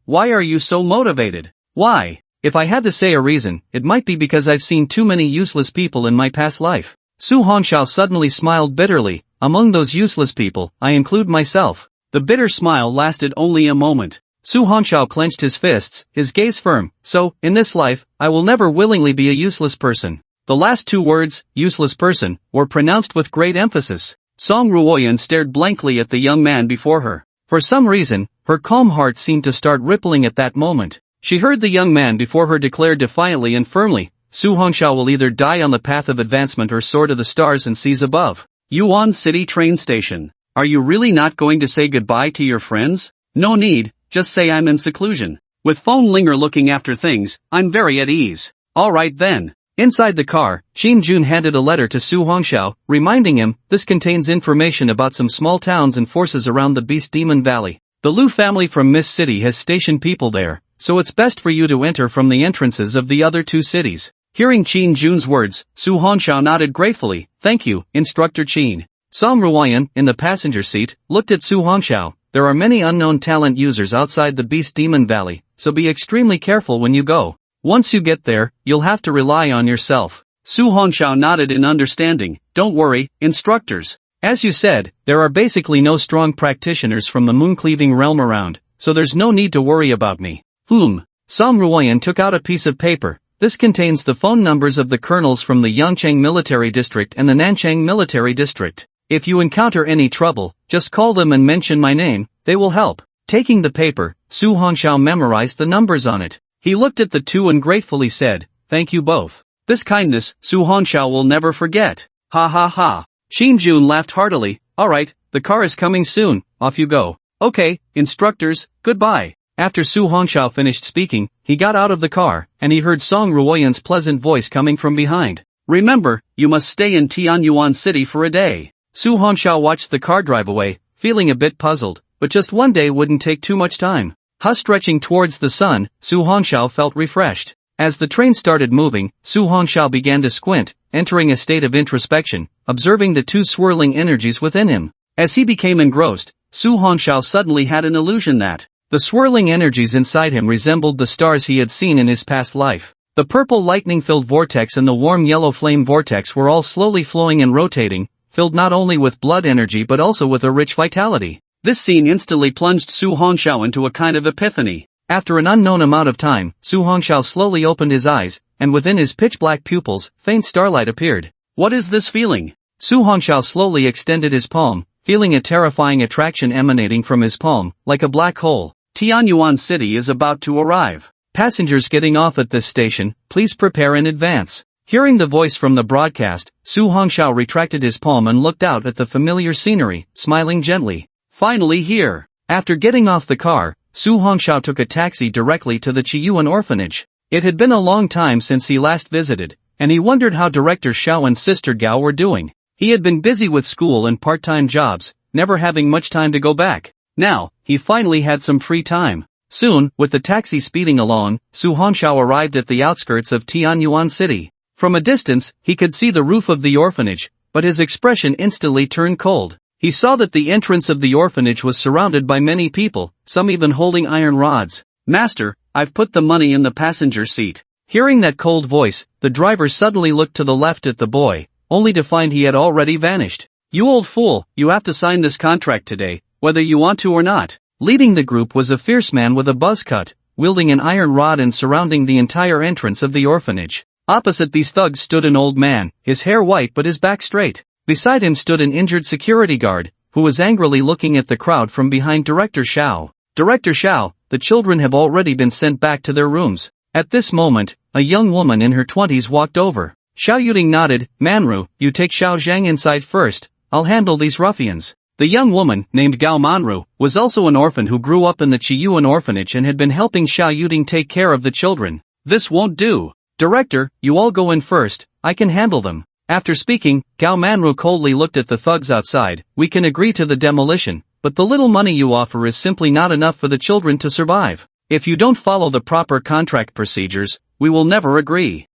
Why are you so motivated? Why? If I had to say a reason, it might be because I've seen too many useless people in my past life. Su Hongxiao suddenly smiled bitterly. Among those useless people, I include myself. The bitter smile lasted only a moment. Su Hongxiao clenched his fists, his gaze firm. So, in this life, I will never willingly be a useless person. The last two words, useless person, were pronounced with great emphasis. Song Ruoyun stared blankly at the young man before her. For some reason, her calm heart seemed to start rippling at that moment. She heard the young man before her declare defiantly and firmly, Su Hongxiao will either die on the path of advancement or soar to the stars and seas above. Yuan City train station. Are you really not going to say goodbye to your friends? No need. Just say I'm in seclusion. With Linger looking after things, I'm very at ease. Alright then. Inside the car, Qin Jun handed a letter to Su Hongxiao, reminding him, this contains information about some small towns and forces around the Beast Demon Valley. The Lu family from Mist City has stationed people there, so it's best for you to enter from the entrances of the other two cities. Hearing Qin Jun's words, Su Hongxiao nodded gratefully. Thank you, Instructor Qin. Song Ruoyun, in the passenger seat, looked at Su Hongxiao. There are many unknown talent users outside the Beast Demon Valley, so be extremely careful when you go. Once you get there, you'll have to rely on yourself. Su Hongxiao nodded in understanding. Don't worry, instructors. As you said, there are basically no strong practitioners from the moon-cleaving realm around, so there's no need to worry about me. Song Ruoyun took out a piece of paper. This contains the phone numbers of the colonels from the Yangcheng Military District and the Nanchang Military District. If you encounter any trouble, just call them and mention my name, they will help. Taking the paper, Su Hongxiao memorized the numbers on it. He looked at the two and gratefully said, thank you both. This kindness, Su Hongxiao will never forget. Ha ha ha. Qin Jun laughed heartily. Alright, the car is coming soon, off you go. Okay, instructors, goodbye. After Su Hongxiao finished speaking, he got out of the car, and he heard Song Ruoyun's pleasant voice coming from behind. Remember, you must stay in Tianyuan City for a day. Su Hongxiao watched the car drive away, feeling a bit puzzled, but just one day wouldn't take too much time. Stretching towards the sun, Su Hongxiao felt refreshed. As the train started moving, Su Hongxiao began to squint, entering a state of introspection, observing the two swirling energies within him. As he became engrossed, Su Hongxiao suddenly had an illusion that the swirling energies inside him resembled the stars he had seen in his past life. The purple lightning-filled vortex and the warm yellow flame vortex were all slowly flowing and rotating, filled not only with blood energy but also with a rich vitality. This scene instantly plunged Su Hongxiao into a kind of epiphany. After an unknown amount of time, Su Hongxiao slowly opened his eyes, and within his pitch-black pupils, faint starlight appeared. What is this feeling? Su Hongxiao slowly extended his palm, feeling a terrifying attraction emanating from his palm, like a black hole. Tianyuan City is about to arrive. Passengers getting off at this station, please prepare in advance. Hearing the voice from the broadcast, Su Hongxiao retracted his palm and looked out at the familiar scenery, smiling gently. Finally here. After getting off the car, Su Hongxiao took a taxi directly to the Chiyuan orphanage. It had been a long time since he last visited, and he wondered how Director Xiao and Sister Gao were doing. He had been busy with school and part-time jobs, never having much time to go back. Now, he finally had some free time. Soon, with the taxi speeding along, Su Hongxiao arrived at the outskirts of Tianyuan City. From a distance, he could see the roof of the orphanage, but his expression instantly turned cold. He saw that the entrance of the orphanage was surrounded by many people, some even holding iron rods. "Master, I've put the money in the passenger seat." Hearing that cold voice, the driver suddenly looked to the left at the boy, only to find he had already vanished. "You old fool, you have to sign this contract today, whether you want to or not." Leading the group was a fierce man with a buzz cut, wielding an iron rod and surrounding the entire entrance of the orphanage. Opposite these thugs stood an old man, his hair white but his back straight. Beside him stood an injured security guard, who was angrily looking at the crowd from behind Director Xiao. "Director Xiao, the children have already been sent back to their rooms." At this moment, a young woman in her 20s walked over. Xiao Yuding nodded. "Manru, you take Xiao Zhang inside first, I'll handle these ruffians." The young woman, named Gao Manru, was also an orphan who grew up in the Chiyuan orphanage and had been helping Xiao Yuding take care of the children. "This won't do. Director, you all go in first, I can handle them." After speaking, Gao Manru coldly looked at the thugs outside. "We can agree to the demolition, but the little money you offer is simply not enough for the children to survive. If you don't follow the proper contract procedures, we will never agree."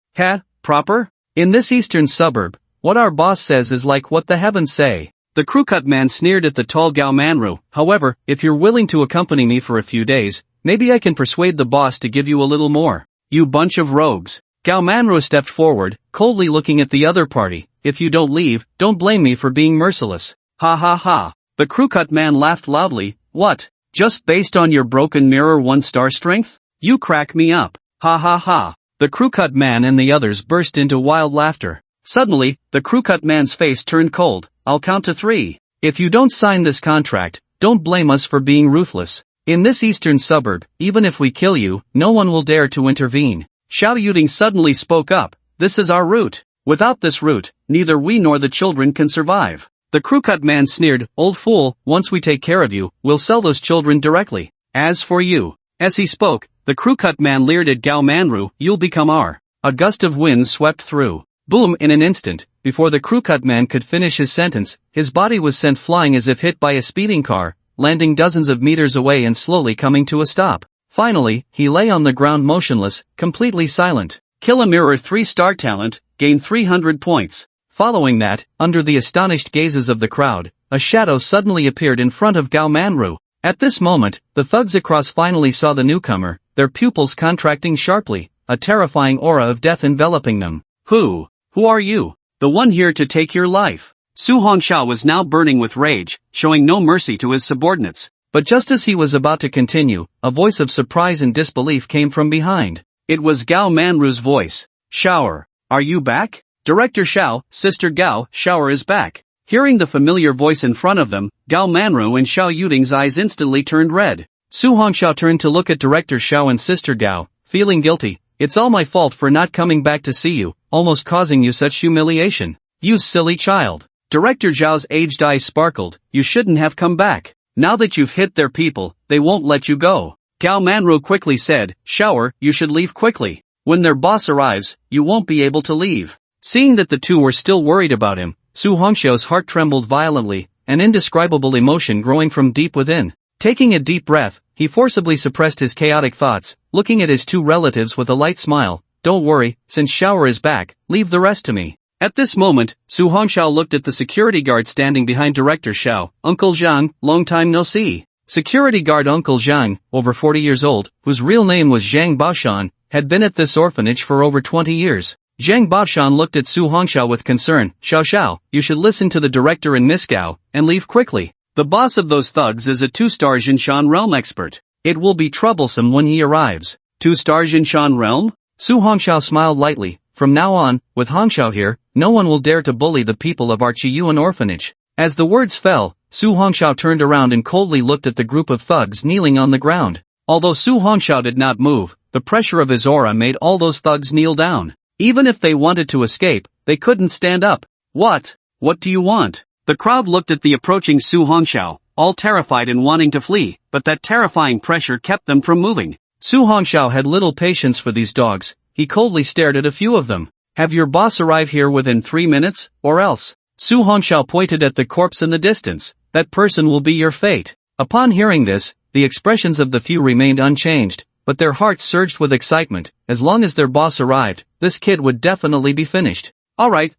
Proper? In this eastern suburb, what our boss says is like what the heavens say. The crew-cut man sneered at the tall Gao Manru. "However, if you're willing to accompany me for a few days, maybe I can persuade the boss to give you a little more." "You bunch of rogues." Gao Manru stepped forward, coldly looking at the other party. "If you don't leave, don't blame me for being merciless." "Ha ha ha." The crew-cut man laughed loudly. "What? Just based on your broken mirror 1-star strength? You crack me up. Ha ha ha." The crew-cut man and the others burst into wild laughter. Suddenly, the crew-cut man's face turned cold. "I'll count to 3. If you don't sign this contract, don't blame us for being ruthless. In this eastern suburb, even if we kill you, no one will dare to intervene." Xiao Yuding suddenly spoke up. "This is our route. Without this route, neither we nor the children can survive." The crew-cut man sneered. "Old fool, once we take care of you, we'll sell those children directly. As for you." As he spoke, the crew-cut man leered at Gao Manru. "You'll become our." A gust of wind swept through. Boom! In an instant, before the crew-cut man could finish his sentence, his body was sent flying as if hit by a speeding car, landing dozens of meters away and slowly coming to a stop. Finally, he lay on the ground motionless, completely silent. Kill a mirror 3-star talent, gain 300 points. Following that, under the astonished gazes of the crowd, a shadow suddenly appeared in front of Gao Manru. At this moment, the thugs across finally saw the newcomer, their pupils contracting sharply, a terrifying aura of death enveloping them. Who are you? The one here to take your life." Su Hongxiao was now burning with rage, showing no mercy to his subordinates. But just as he was about to continue, a voice of surprise and disbelief came from behind. It was Gao Manru's voice. "Shower, are you back?" "Director Xiao, Sister Gao, Shower is back." Hearing the familiar voice in front of them, Gao Manru and Xiao Yuding's eyes instantly turned red. Su Hongxiao turned to look at Director Xiao and Sister Gao, feeling guilty. "It's all my fault for not coming back to see you, almost causing you such humiliation. You silly child." Director Zhao's aged eyes sparkled. "You shouldn't have come back. Now that you've hit their people, they won't let you go." Gao Manru quickly said, "Shower, you should leave quickly. When their boss arrives, you won't be able to leave." Seeing that the two were still worried about him, Su Hongxiao's heart trembled violently, an indescribable emotion growing from deep within. Taking a deep breath, he forcibly suppressed his chaotic thoughts, looking at his two relatives with a light smile. "Don't worry, since Shower is back, leave the rest to me." At this moment, Su Hongxiao looked at the security guard standing behind Director Xiao. "Uncle Zhang, long time no see." Security guard Uncle Zhang, over 40 years old, whose real name was Zhang Baoshan, had been at this orphanage for over 20 years. Zhang Baoshan looked at Su Hongxiao with concern. Xiao, you should listen to the director and Miss Gao, and leave quickly. The boss of those thugs is a 2-star Jinshan realm expert. It will be troublesome when he arrives. 2-star Jinshan realm? Su Hongxiao smiled lightly. From now on, with Hongxiao here, no one will dare to bully the people of our Chiyuan orphanage. As the words fell, Su Hongxiao turned around and coldly looked at the group of thugs kneeling on the ground. Although Su Hongxiao did not move, the pressure of his aura made all those thugs kneel down. Even if they wanted to escape, they couldn't stand up. What do you want? The crowd looked at the approaching Su Hongxiao, all terrified and wanting to flee, but that terrifying pressure kept them from moving. Su Hongxiao had little patience for these dogs. He coldly stared at a few of them. Have your boss arrive here within 3 minutes, or else. Su Hongxiao pointed at the corpse in the distance. That person will be your fate. Upon hearing this, the expressions of the few remained unchanged, but their hearts surged with excitement. As long as their boss arrived, this kid would definitely be finished. Alright,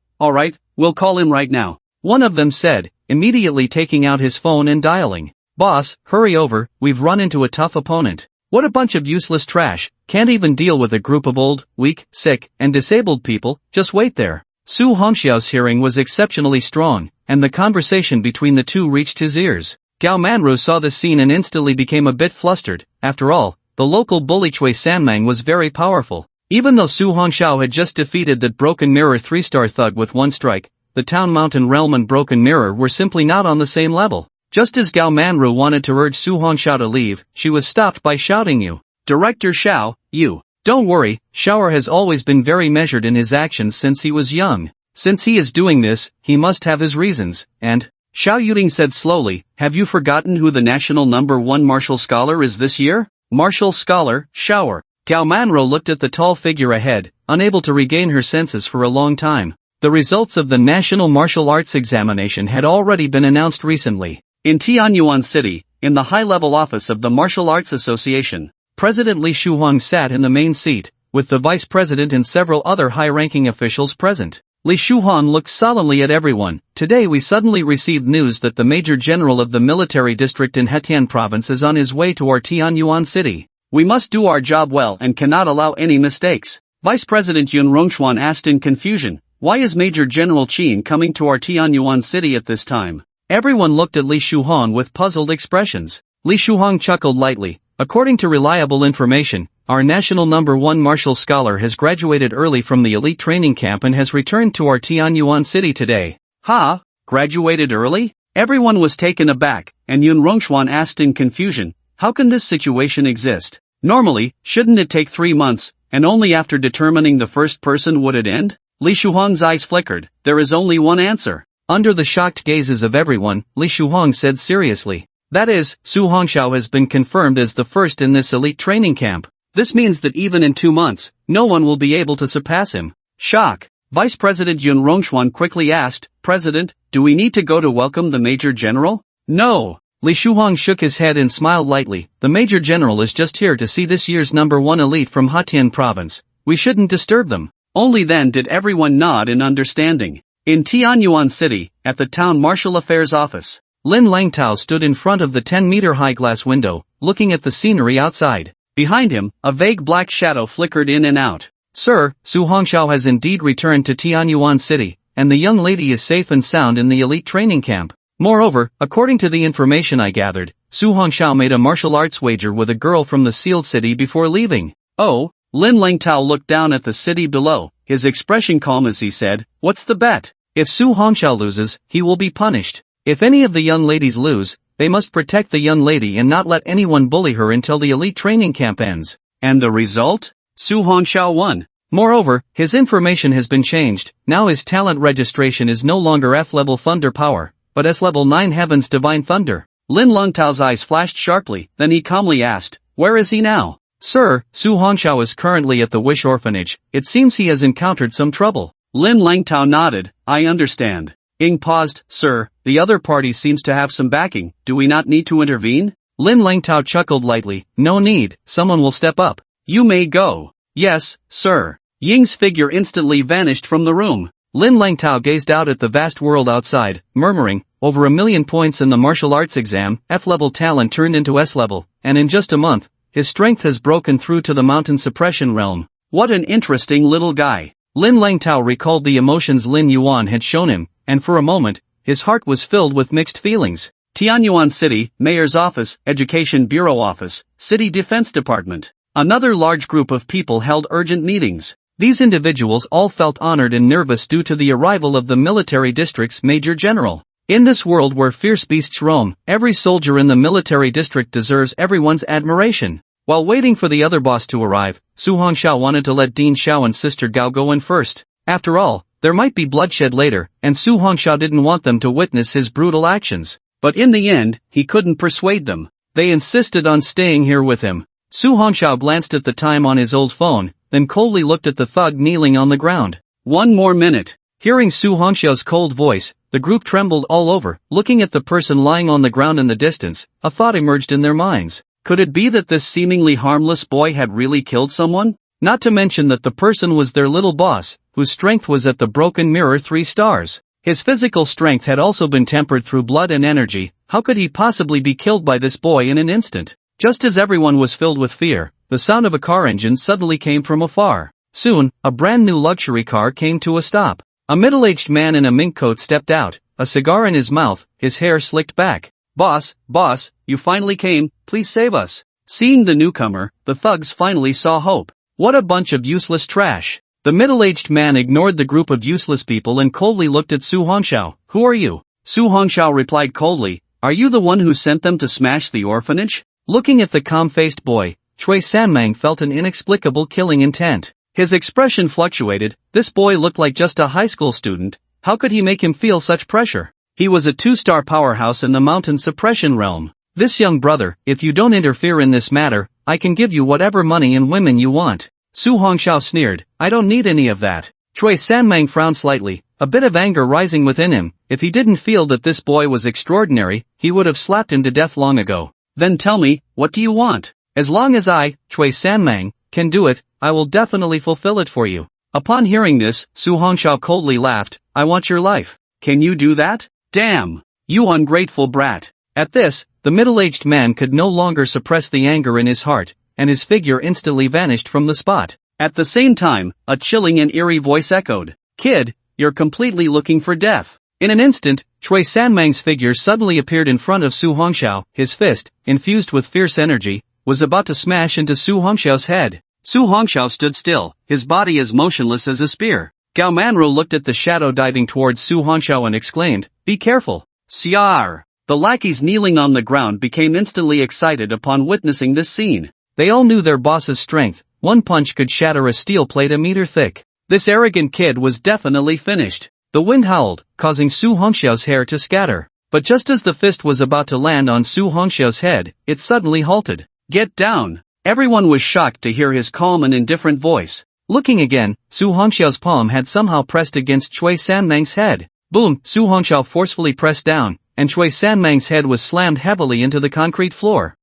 we'll call him right now. One of them said, immediately taking out his phone and dialing. Boss, hurry over, we've run into a tough opponent. What a bunch of useless trash, can't even deal with a group of old, weak, sick, and disabled people, just wait there. Su Hongxiao's hearing was exceptionally strong, and the conversation between the two reached his ears. Gao Manru saw the scene and instantly became a bit flustered. After all, the local bully Chui Sanmang was very powerful. Even though Su Hongxiao had just defeated that Broken Mirror 3-star thug with one strike, the Town Mountain Realm and Broken Mirror were simply not on the same level. Just as Gao Manru wanted to urge Su Hongxiao to leave, she was stopped by shouting, "You, Director Xiao, you." Don't worry, Xiao has always been very measured in his actions since he was young. Since he is doing this, he must have his reasons, and... Xiao Yuding said slowly, have you forgotten who the national #1 martial scholar is this year? Martial scholar, Xiao. Gao Manru looked at the tall figure ahead, unable to regain her senses for a long time. The results of the National Martial Arts Examination had already been announced recently. In Tianyuan City, in the high-level office of the Martial Arts Association, President Li Shuhuang sat in the main seat, with the vice president and several other high-ranking officials present. Li Shuhuang looked solemnly at everyone. Today we suddenly received news that the Major General of the military district in Hetian province is on his way to our Tianyuan City. We must do our job well and cannot allow any mistakes. Vice President Yun Rongchuan asked in confusion, why is Major General Qin coming to our Tianyuan City at this time? Everyone looked at Li Shuhuang with puzzled expressions. Li Shuhuang chuckled lightly. According to reliable information, our national #1 martial scholar has graduated early from the elite training camp and has returned to our Tianyuan City today. Ha? Graduated early? Everyone was taken aback, and Yun Rongchuan asked in confusion, how can this situation exist? Normally, shouldn't it take 3 months, and only after determining the first person would it end? Li Shuhuang's eyes flickered. There is only one answer. Under the shocked gazes of everyone, Li Shuhuang said seriously. That is, Su Hongxiao has been confirmed as the first in this elite training camp. This means that even in 2 months, no one will be able to surpass him. Shock. Vice President Yun Rongchuan quickly asked, President, do we need to go to welcome the Major General? No. Li Shuhuang shook his head and smiled lightly. The Major General is just here to see this year's #1 elite from Hetian province. We shouldn't disturb them. Only then did everyone nod in understanding. In Tianyuan City, at the Town Martial Affairs Office, Lin Langtao stood in front of the 10-meter-high glass window, looking at the scenery outside. Behind him, a vague black shadow flickered in and out. Sir, Su Hongxiao has indeed returned to Tianyuan City, and the young lady is safe and sound in the elite training camp. Moreover, according to the information I gathered, Su Hongxiao made a martial arts wager with a girl from the sealed city before leaving. Oh, Lin Langtao looked down at the city below, his expression calm as he said, what's the bet? If Su Hongxiao loses, he will be punished. If any of the young ladies lose, they must protect the young lady and not let anyone bully her until the elite training camp ends. And the result? Su Hongxiao won. Moreover, his information has been changed. Now his talent registration is no longer F-level Thunder Power, but S-level 9 Heaven's Divine Thunder. Lin Langtao's eyes flashed sharply, then he calmly asked, where is he now? Sir, Su Hongxiao is currently at the Wish Orphanage. It seems he has encountered some trouble. Lin Langtao nodded, I understand. Ying paused, sir, the other party seems to have some backing, do we not need to intervene? Lin Langtao chuckled lightly, no need, someone will step up. You may go. Yes, sir. Ying's figure instantly vanished from the room. Lin Langtao gazed out at the vast world outside, murmuring, over 1 million points in the martial arts exam, F-level talent turned into S-level, and in just a month, his strength has broken through to the mountain suppression realm. What an interesting little guy. Lin Langtao recalled the emotions Lin Yuan had shown him, and for a moment, his heart was filled with mixed feelings. Tianyuan City, Mayor's Office, Education Bureau Office, City Defense Department. Another large group of people held urgent meetings. These individuals all felt honored and nervous due to the arrival of the military district's Major General. In this world where fierce beasts roam, every soldier in the military district deserves everyone's admiration. While waiting for the other boss to arrive, Su Hongxiao wanted to let Dean Xiao and Sister Gao go in first. After all, there might be bloodshed later, and Su Hongxiao didn't want them to witness his brutal actions. But in the end, he couldn't persuade them. They insisted on staying here with him. Su Hongxiao glanced at the time on his old phone, then coldly looked at the thug kneeling on the ground. 1 more minute. Hearing Su Hongxiao's cold voice, the group trembled all over, looking at the person lying on the ground in the distance. A thought emerged in their minds. Could it be that this seemingly harmless boy had really killed someone? Not to mention that the person was their little boss, whose strength was at the broken mirror 3 stars. His physical strength had also been tempered through blood and energy. How could he possibly be killed by this boy in an instant? Just as everyone was filled with fear, the sound of a car engine suddenly came from afar. Soon, a brand new luxury car came to a stop. A middle-aged man in a mink coat stepped out, a cigar in his mouth, his hair slicked back. Boss, you finally came, please save us. Seeing the newcomer, the thugs finally saw hope. What a bunch of useless trash. The middle-aged man ignored the group of useless people and coldly looked at Su Hongxiao. Who are you? Su Hongxiao replied coldly, are you the one who sent them to smash the orphanage? Looking at the calm-faced boy, Chui Sanmeng felt an inexplicable killing intent. His expression fluctuated. This boy looked like just a high school student. How could he make him feel such pressure? He was a 2-star powerhouse in the mountain suppression realm. This young brother, if you don't interfere in this matter, I can give you whatever money and women you want. Su Hongxiao sneered, I don't need any of that. Chui Sanmeng frowned slightly, a bit of anger rising within him. If he didn't feel that this boy was extraordinary, he would have slapped him to death long ago. Then tell me, what do you want? As long as I, Chui Sanmeng, can do it, I will definitely fulfill it for you. Upon hearing this, Su Hongxiao coldly laughed, I want your life. Can you do that? Damn! You ungrateful brat. At this, the middle-aged man could no longer suppress the anger in his heart, and his figure instantly vanished from the spot. At the same time, a chilling and eerie voice echoed, Kid, you're completely looking for death. In an instant, Chui Sanmeng's figure suddenly appeared in front of Su Hongxiao. His fist, infused with fierce energy, was about to smash into Su Hongxiao's head. Su Hongxiao stood still, his body as motionless as a spear. Gao Manro looked at the shadow diving towards Su Hongxiao and exclaimed, Be careful. Siar! The lackeys kneeling on the ground became instantly excited upon witnessing this scene. They all knew their boss's strength. One punch could shatter a steel plate a meter thick. This arrogant kid was definitely finished. The wind howled, causing Su Hongxiao's hair to scatter. But just as the fist was about to land on Su Hongxiao's head, it suddenly halted. Get down! Everyone was shocked to hear his calm and indifferent voice. Looking again, Su Hongxiao's palm had somehow pressed against Chui Sanmeng's head. Boom! Su Hongxiao forcefully pressed down, and Chui Sanmeng's head was slammed heavily into the concrete floor.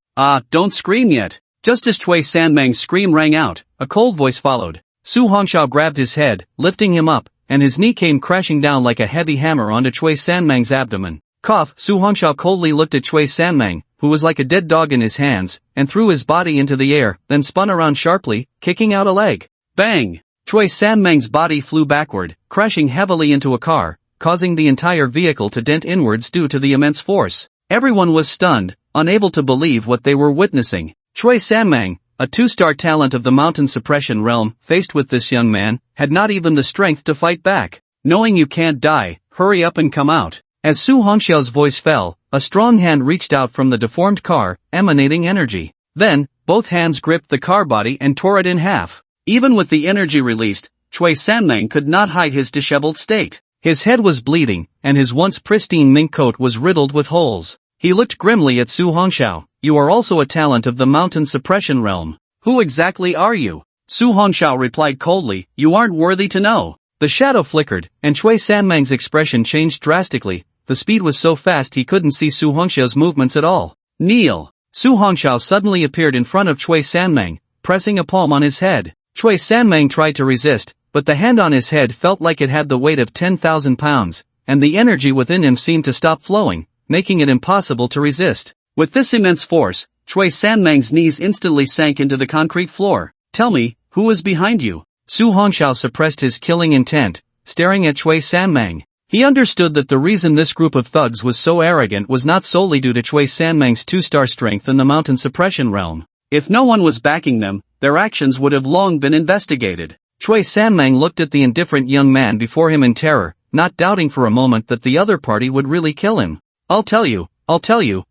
Don't scream yet. Just as Chui Sanmeng's scream rang out, a cold voice followed. Su Hongxiao grabbed his head, lifting him up, and his knee came crashing down like a heavy hammer onto Chui Sanmeng's abdomen. Cough! Su Hongxiao coldly looked at Chui Sanmeng, who was like a dead dog in his hands, and threw his body into the air, then spun around sharply, kicking out a leg. Bang! Chui Sanmeng's body flew backward, crashing heavily into a car, causing the entire vehicle to dent inwards due to the immense force. Everyone was stunned, unable to believe what they were witnessing. Chui Sanmeng, a 2-star talent of the mountain suppression realm, faced with this young man, had not even the strength to fight back. Knowing you can't die, hurry up and come out. As Su Hongxiao's voice fell, a strong hand reached out from the deformed car, emanating energy. Then, both hands gripped the car body and tore it in half. Even with the energy released, Chui Sanmeng could not hide his disheveled state. His head was bleeding, and his once pristine mink coat was riddled with holes. He looked grimly at Su Hongxiao. You are also a talent of the mountain suppression realm. Who exactly are you? Su Hongxiao replied coldly, You aren't worthy to know. The shadow flickered, and Chui Sanmeng's expression changed drastically. The speed was so fast he couldn't see Su Hongxiao's movements at all. Kneel! Su Hongxiao suddenly appeared in front of Chui Sanmeng, pressing a palm on his head. Chui Sanmeng tried to resist, but the hand on his head felt like it had the weight of 10,000 pounds, and the energy within him seemed to stop flowing, making it impossible to resist. With this immense force, Chui Sanmeng's knees instantly sank into the concrete floor. Tell me, who is behind you? Su Hongxiao suppressed his killing intent, staring at Chui Sanmeng. He understood that the reason this group of thugs was so arrogant was not solely due to Chui Sanmeng's 2-star strength in the mountain suppression realm. If no one was backing them, their actions would have long been investigated. Chui Sanmeng looked at the indifferent young man before him in terror, not doubting for a moment that the other party would really kill him. I'll tell you,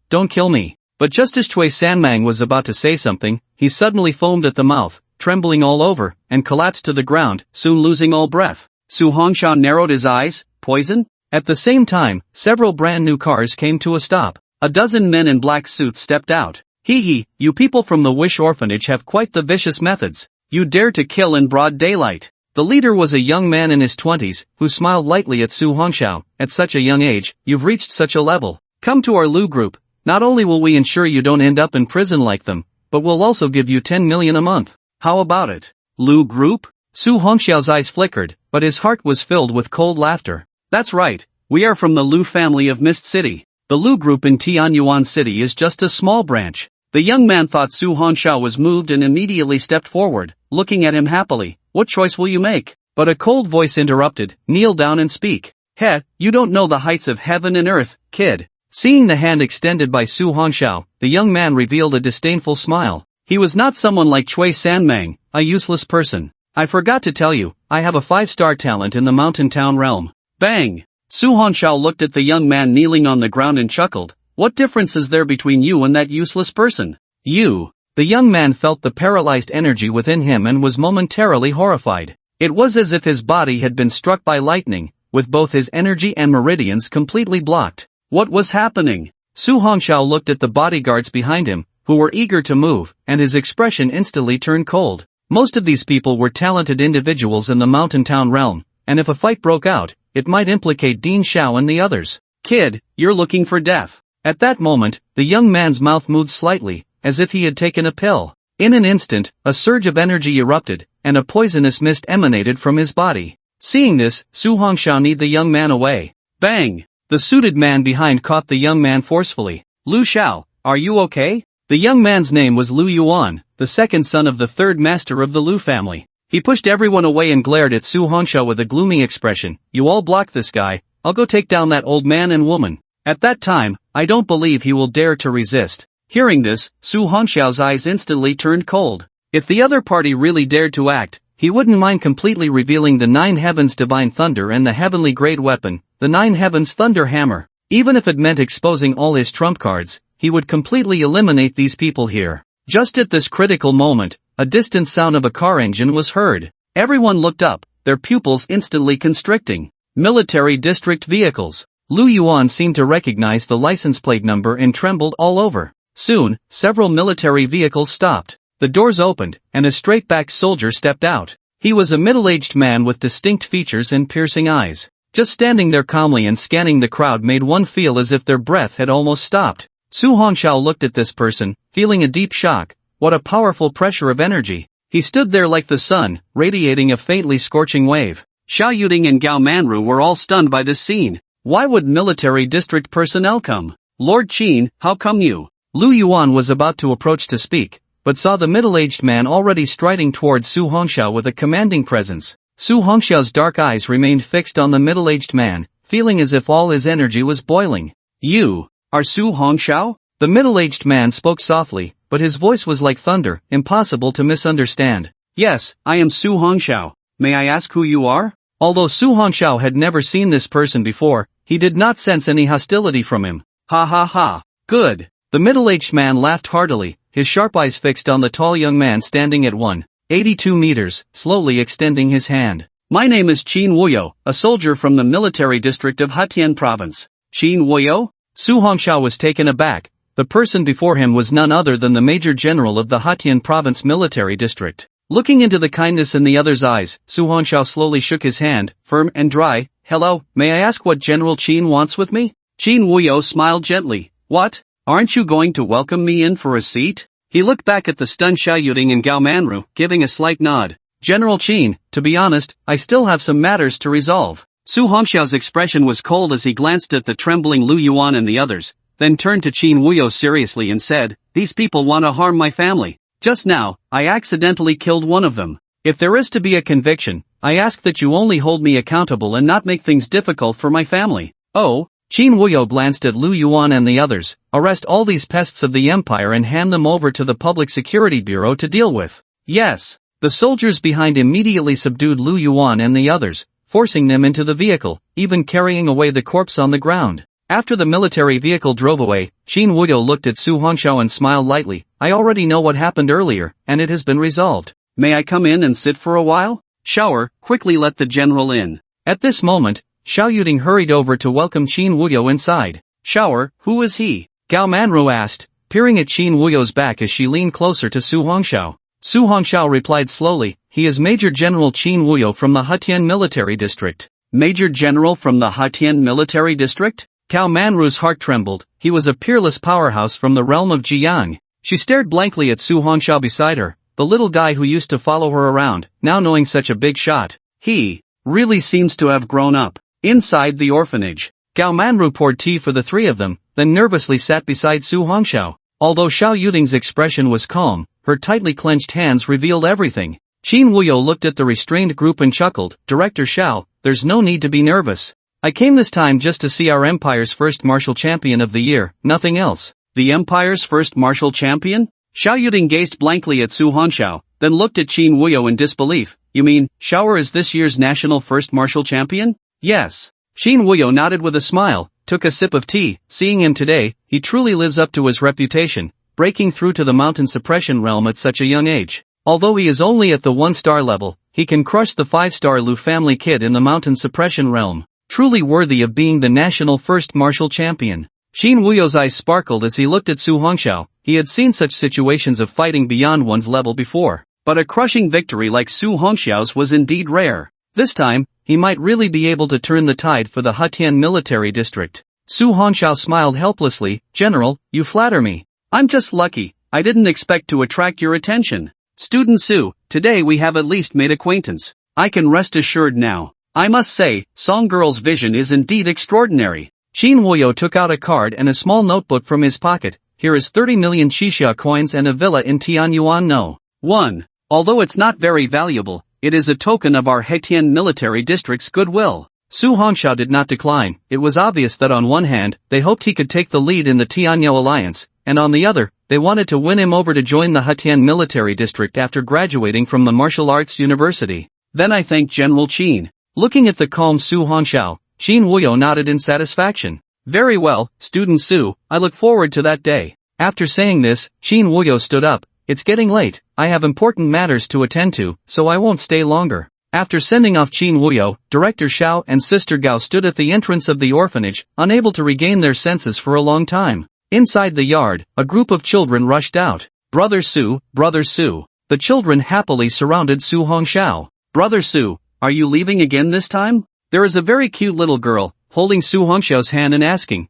don't kill me. But just as Chui Sanmeng was about to say something, he suddenly foamed at the mouth, trembling all over, and collapsed to the ground, soon losing all breath. Su Hongxiao narrowed his eyes. Poison? At the same time, several brand new cars came to a stop. A dozen men in black suits stepped out. Hee, you people from the Wish Orphanage have quite the vicious methods. You dare to kill in broad daylight. The leader was a young man in his 20s, who smiled lightly at Su Hongxiao. At such a young age, you've reached such a level. Come to our Lu group. Not only will we ensure you don't end up in prison like them, but we'll also give you 10 million a month. How about it? Lu group? Su Hongxiao's eyes flickered, but his heart was filled with cold laughter. That's right. We are from the Lu family of Mist City. The Lu group in Tianyuan City is just a small branch. The young man thought Su Hongxiao was moved and immediately stepped forward, looking at him happily. What choice will you make? But a cold voice interrupted. Kneel down and speak. Heh, you don't know the heights of heaven and earth, kid. Seeing the hand extended by Su Hongxiao, the young man revealed a disdainful smile. He was not someone like Cui Sanmeng, a useless person. I forgot to tell you, I have a 5-star talent in the mountain town realm. Bang! Su Hongxiao looked at the young man kneeling on the ground and chuckled. What difference is there between you and that useless person? You. The young man felt the paralyzed energy within him and was momentarily horrified. It was as if his body had been struck by lightning, with both his energy and meridians completely blocked. What was happening? Su Hongxiao looked at the bodyguards behind him, who were eager to move, and his expression instantly turned cold. Most of these people were talented individuals in the mountain town realm, and if a fight broke out, it might implicate Dean Xiao and the others. Kid, you're looking for death. At that moment, the young man's mouth moved slightly, as if he had taken a pill. In an instant, a surge of energy erupted, and a poisonous mist emanated from his body. Seeing this, Su Hongxiao kneed the young man away. Bang! The suited man behind caught the young man forcefully. Lu Xiao, are you okay? The young man's name was Lu Yuan, the second son of the third master of the Lu family. He pushed everyone away and glared at Su Hongxiao with a gloomy expression. You all block this guy, I'll go take down that old man and woman. At that time, I don't believe he will dare to resist. Hearing this, Su Hongxiao's eyes instantly turned cold. If the other party really dared to act, he wouldn't mind completely revealing the 9 heavens divine thunder and the heavenly great weapon, the 9 heavens thunder hammer. Even if it meant exposing all his trump cards, he would completely eliminate these people here. Just at this critical moment, a distant sound of a car engine was heard. Everyone looked up, their pupils instantly constricting. Military district vehicles. Lu Yuan seemed to recognize the license plate number and trembled all over. Soon, several military vehicles stopped. The doors opened, and a straight-backed soldier stepped out. He was a middle-aged man with distinct features and piercing eyes. Just standing there calmly and scanning the crowd made one feel as if their breath had almost stopped. Su Hongxiao looked at this person, feeling a deep shock. What a powerful pressure of energy. He stood there like the sun, radiating a faintly scorching wave. Xiao Yuding and Gao Manru were all stunned by this scene. Why would military district personnel come? Lord Qin, how come you? Lu Yuan was about to approach to speak, but saw the middle-aged man already striding towards Su Hongxiao with a commanding presence. Su Hongxiao's dark eyes remained fixed on the middle-aged man, feeling as if all his energy was boiling. You are Su Hongxiao? The middle-aged man spoke softly, but his voice was like thunder, impossible to misunderstand. Yes, I am Su Hongxiao. May I ask who you are? Although Su Hongxiao had never seen this person before, he did not sense any hostility from him. Ha ha ha. Good. The middle-aged man laughed heartily, his sharp eyes fixed on the tall young man standing at 182 meters, slowly extending his hand. My name is Qin Wuyo, a soldier from the military district of Hatian province. Qin Wuyo? Su Hongxiao was taken aback. The person before him was none other than the Major General of the Hatian province military district. Looking into the kindness in the other's eyes, Su Hongxiao slowly shook his hand, firm and dry. Hello, may I ask what General Qin wants with me? Qin Wuyo smiled gently. What? Aren't you going to welcome me in for a seat? He looked back at the stunned Xiao Yuding and Gao Manru, giving a slight nod. General Qin, to be honest, I still have some matters to resolve. Su Hongxiao's expression was cold as he glanced at the trembling Lu Yuan and the others, then turned to Qin Wuyo seriously and said, these people want to harm my family. Just now, I accidentally killed one of them. If there is to be a conviction, I ask that you only hold me accountable and not make things difficult for my family. Oh? Qin Wuyo glanced at Lu Yuan and the others. Arrest all these pests of the empire and hand them over to the Public Security Bureau to deal with. Yes. The soldiers behind immediately subdued Lu Yuan and the others, forcing them into the vehicle, even carrying away the corpse on the ground. After the military vehicle drove away, Qin Wuyo looked at Su Hongxiao and smiled lightly. I already know what happened earlier, and it has been resolved. May I come in and sit for a while? Shower, quickly let the general in. At this moment, Xiao Yuding hurried over to welcome Qin Wuyo inside. Shower, who is he? Gao Manru asked, peering at Qin Wuyo's back as she leaned closer to Su Hongxiao. Su Hongxiao replied slowly, he is Major General Qin Wuyo from the Hetian Military District. Major General from the Hetian Military District? Cao Manru's heart trembled, he was a peerless powerhouse from the realm of Jiang. She stared blankly at Su Hongxiao beside her, the little guy who used to follow her around, now knowing such a big shot. He really seems to have grown up. Inside the orphanage, Gao Manru poured tea for the three of them, then nervously sat beside Su Hongxiao. Although Xiao Yuding's expression was calm, her tightly clenched hands revealed everything. Qin Wuyo looked at the restrained group and chuckled, Director Xiao, there's no need to be nervous. I came this time just to see our Empire's first martial champion of the year, nothing else. The Empire's first martial champion? Xiao Yuding gazed blankly at Su Hongxiao, then looked at Qin Wuyo in disbelief. You mean, Xiao is this year's national first martial champion? Yes. Qin Wuyo nodded with a smile, took a sip of tea. Seeing him today, he truly lives up to his reputation, breaking through to the mountain suppression realm at such a young age. Although he is only at the 1-star level, he can crush the 5-star Lu family kid in the mountain suppression realm. Truly worthy of being the national first martial champion. Qin Wuyo's eyes sparkled as he looked at Su Hongxiao. He had seen such situations of fighting beyond one's level before, but a crushing victory like Su Hongxiao's was indeed rare. This time, he might really be able to turn the tide for the Hetian Military District. Su Hongxiao smiled helplessly, General, you flatter me. I'm just lucky, I didn't expect to attract your attention. Student Su, today we have at least made acquaintance. I can rest assured now. I must say, Song Girl's vision is indeed extraordinary. Qin Wuyo took out a card and a small notebook from his pocket. Here is 30 million Xixia coins and a villa in Tianyuan No. 1. Although it's not very valuable, it is a token of our Hetian Military District's goodwill. Su Hongxiao did not decline. It was obvious that on one hand, they hoped he could take the lead in the Tianyou alliance, and on the other, they wanted to win him over to join the Hetian Military District after graduating from the Martial Arts University. Then I thanked General Qin. Looking at the calm Su Hongxiao, Qin Wuyo nodded in satisfaction. Very well, Student Su, I look forward to that day. After saying this, Qin Wuyo stood up. It's getting late, I have important matters to attend to, so I won't stay longer. After sending off Qin Wuyo, Director Xiao and Sister Gao stood at the entrance of the orphanage, unable to regain their senses for a long time. Inside the yard, a group of children rushed out. Brother Su, Brother Su. The children happily surrounded Su Hongxiao. Brother Su, are you leaving again this time? There is a very cute little girl, holding Su Hongxiao's hand and asking,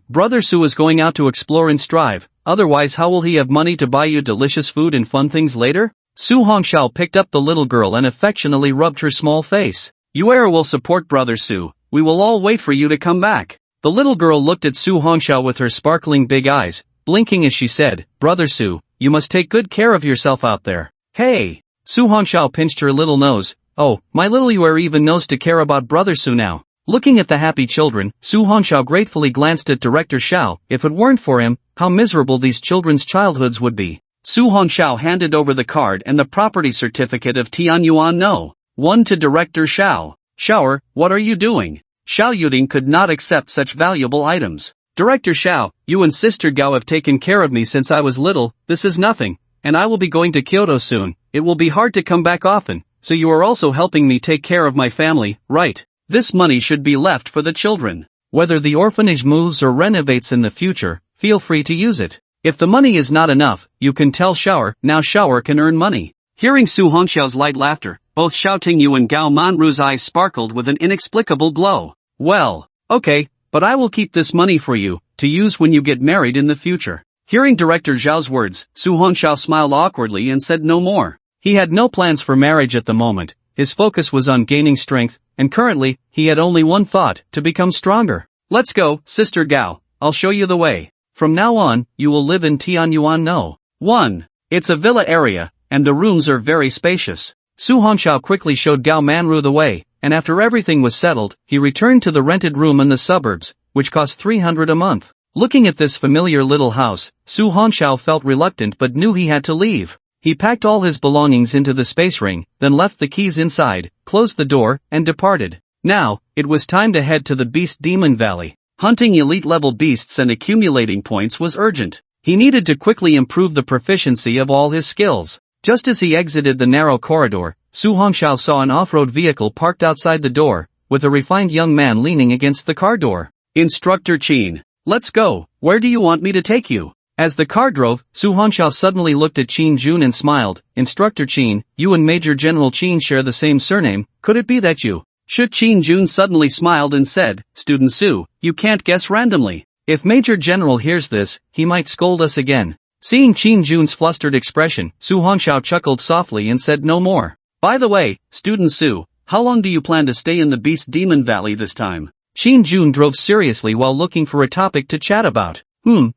Brother Su is going out to explore and strive, otherwise how will he have money to buy you delicious food and fun things later? Su Hongxiao picked up the little girl and affectionately rubbed her small face. Yuera will support Brother Su, we will all wait for you to come back. The little girl looked at Su Hongxiao with her sparkling big eyes, blinking as she said, Brother Su, you must take good care of yourself out there. Hey! Su Hongxiao pinched her little nose. Oh, my little Yuera even knows to care about Brother Su now. Looking at the happy children, Su Hongxiao gratefully glanced at Director Xiao. If it weren't for him, how miserable these children's childhoods would be. Su Hongxiao handed over the card and the property certificate of Tianyuan No. 1 to Director Xiao. Xiao, what are you doing? Xiao Yuding could not accept such valuable items. Director Xiao, you and Sister Gao have taken care of me since I was little, this is nothing, and I will be going to Kyoto soon. It will be hard to come back often, so you are also helping me take care of my family, right? This money should be left for the children. Whether the orphanage moves or renovates in the future, feel free to use it. If the money is not enough, you can tell Xiao, now Xiao can earn money. Hearing Su Hongxiao's light laughter, both Xiao Tingyu and Gao Manru's eyes sparkled with an inexplicable glow. Well, okay, but I will keep this money for you, to use when you get married in the future. Hearing Director Zhao's words, Su Hongxiao smiled awkwardly and said no more. He had no plans for marriage at the moment, his focus was on gaining strength, and currently, he had only one thought, to become stronger. Let's go, Sister Gao, I'll show you the way. From now on, you will live in Tianyuan No. 1. It's a villa area, and the rooms are very spacious. Su Hongxiao quickly showed Gao Manru the way, and after everything was settled, he returned to the rented room in the suburbs, which cost 300 a month. Looking at this familiar little house, Su Hongxiao felt reluctant but knew he had to leave. He packed all his belongings into the space ring, then left the keys inside, closed the door, and departed. Now, it was time to head to the Beast Demon Valley. Hunting elite-level beasts and accumulating points was urgent. He needed to quickly improve the proficiency of all his skills. Just as he exited the narrow corridor, Su Hongxiao saw an off-road vehicle parked outside the door, with a refined young man leaning against the car door. Instructor Qin, let's go, where do you want me to take you? As the car drove, Su Hongxiao suddenly looked at Qin Jun and smiled. Instructor Qin, you and Major General Qin share the same surname, could it be that you? Qin Jun suddenly smiled and said, Student Su, you can't guess randomly. If Major General hears this, he might scold us again. Seeing Qin Jun's flustered expression, Su Hongxiao chuckled softly and said no more. By the way, Student Su, how long do you plan to stay in the Beast Demon Valley this time? Qin Jun drove seriously while looking for a topic to chat about.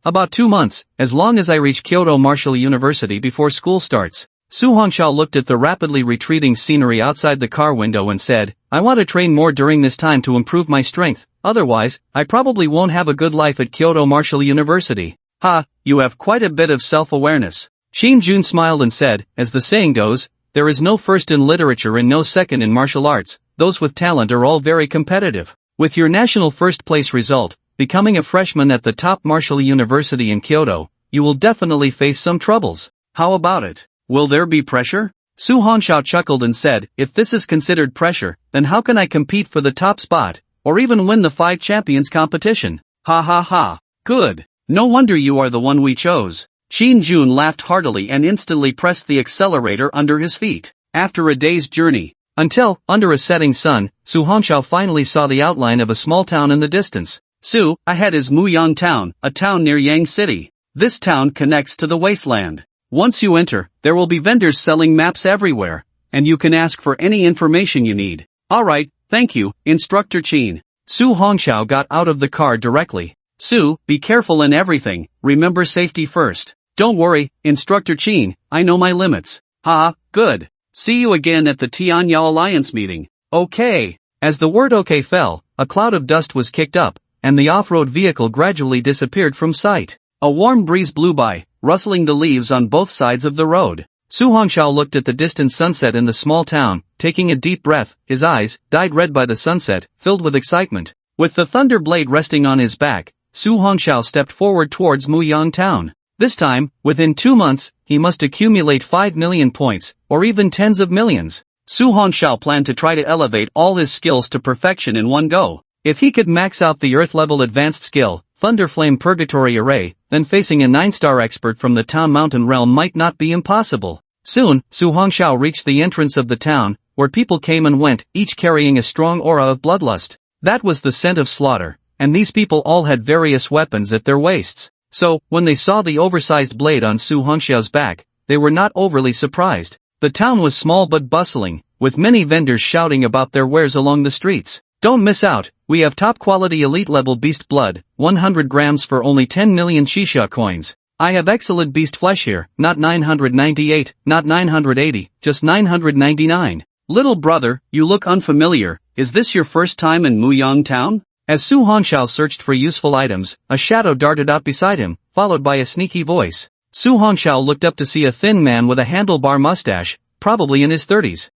About 2 months, as long as I reach Kyoto Martial University before school starts. Su Hongxiao looked at the rapidly retreating scenery outside the car window and said, I want to train more during this time to improve my strength, otherwise, I probably won't have a good life at Kyoto Martial University. Ha, you have quite a bit of self-awareness. Qin Jun smiled and said, as the saying goes, there is no first in literature and no second in martial arts, those with talent are all very competitive. With your national first place result, becoming a freshman at the top martial university in Kyoto, you will definitely face some troubles. How about it? Will there be pressure? Su Hongxiao chuckled and said, if this is considered pressure, then how can I compete for the top spot, or even win the 5 champions competition? Ha ha ha. Good. No wonder you are the one we chose. Qin Jun laughed heartily and instantly pressed the accelerator under his feet. After a day's journey, until, under a setting sun, Su Hongxiao finally saw the outline of a small town in the distance. Su, ahead is Muyang Town, a town near Yang City. This town connects to the wasteland. Once you enter, there will be vendors selling maps everywhere, and you can ask for any information you need. Alright, thank you, Instructor Qin. Su Hongxiao got out of the car directly. Su, be careful in everything, remember safety first. Don't worry, Instructor Qin, I know my limits. Ha, good. See you again at the Tianyao Alliance meeting. Okay. As the word okay fell, a cloud of dust was kicked up, and the off-road vehicle gradually disappeared from sight. A warm breeze blew by, rustling the leaves on both sides of the road. Su Hongxiao looked at the distant sunset in the small town, taking a deep breath, his eyes, dyed red by the sunset, filled with excitement. With the thunder blade resting on his back, Su Hongxiao stepped forward towards Muyang Town. This time, within 2 months, he must accumulate 5 million points, or even tens of millions. Su Hongxiao planned to try to elevate all his skills to perfection in one go. If he could max out the Earth-level advanced skill, Thunder Flame Purgatory Array, then facing a 9-star expert from the Town Mountain realm might not be impossible. Soon, Su Hongxiao reached the entrance of the town, where people came and went, each carrying a strong aura of bloodlust. That was the scent of slaughter, and these people all had various weapons at their waists. So, when they saw the oversized blade on Su Hongxiao's back, they were not overly surprised. The town was small but bustling, with many vendors shouting about their wares along the streets. Don't miss out, we have top-quality elite-level beast blood, 100 grams for only 10 million shisha coins. I have excellent beast flesh here, not 998, not 980, just 999. Little brother, you look unfamiliar, is this your first time in Muyang Town? As Su Hongxiao searched for useful items, a shadow darted out beside him, followed by a sneaky voice. Su Hongxiao looked up to see a thin man with a handlebar mustache, probably in his 30s.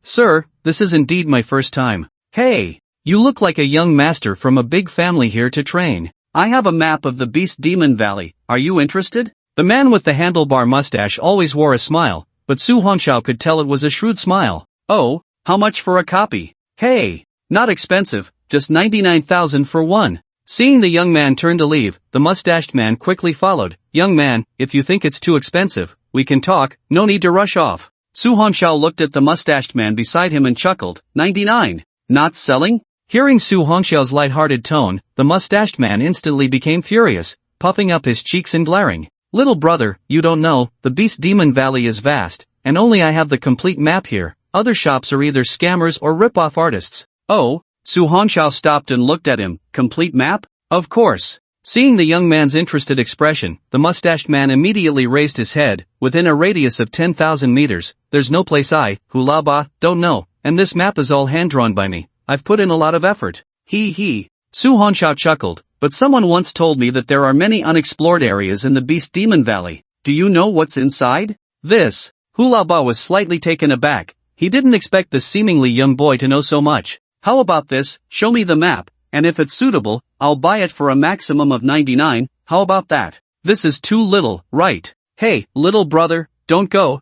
Sir, this is indeed my first time. Hey! You look like a young master from a big family here to train. I have a map of the Beast Demon Valley, are you interested? The man with the handlebar mustache always wore a smile, but Su Hongxiao could tell it was a shrewd smile. Oh, how much for a copy? Hey! Not expensive, just 99,000 for one. Seeing the young man turn to leave, the mustached man quickly followed. Young man, if you think it's too expensive, we can talk, no need to rush off. Su Hongxiao looked at the mustached man beside him and chuckled. 99. Not selling? Hearing Su Hongxiao's light-hearted tone, the mustached man instantly became furious, puffing up his cheeks and glaring. Little brother, you don't know, the Beast Demon Valley is vast, and only I have the complete map here. Other shops are either scammers or rip-off artists. Oh? Su Hongxiao stopped and looked at him. Complete map? Of course. Seeing the young man's interested expression, the mustached man immediately raised his head. Within a radius of 10,000 meters, there's no place I, Hulaba, don't know, and this map is all hand-drawn by me. I've put in a lot of effort. He. Su Hongxiao chuckled, but someone once told me that there are many unexplored areas in the Beast Demon Valley. Do you know what's inside? This. Hulaba was slightly taken aback. He didn't expect the seemingly young boy to know so much. How about this, show me the map, and if it's suitable, I'll buy it for a maximum of 99, how about that? This is too little, right? Hey, little brother, don't go.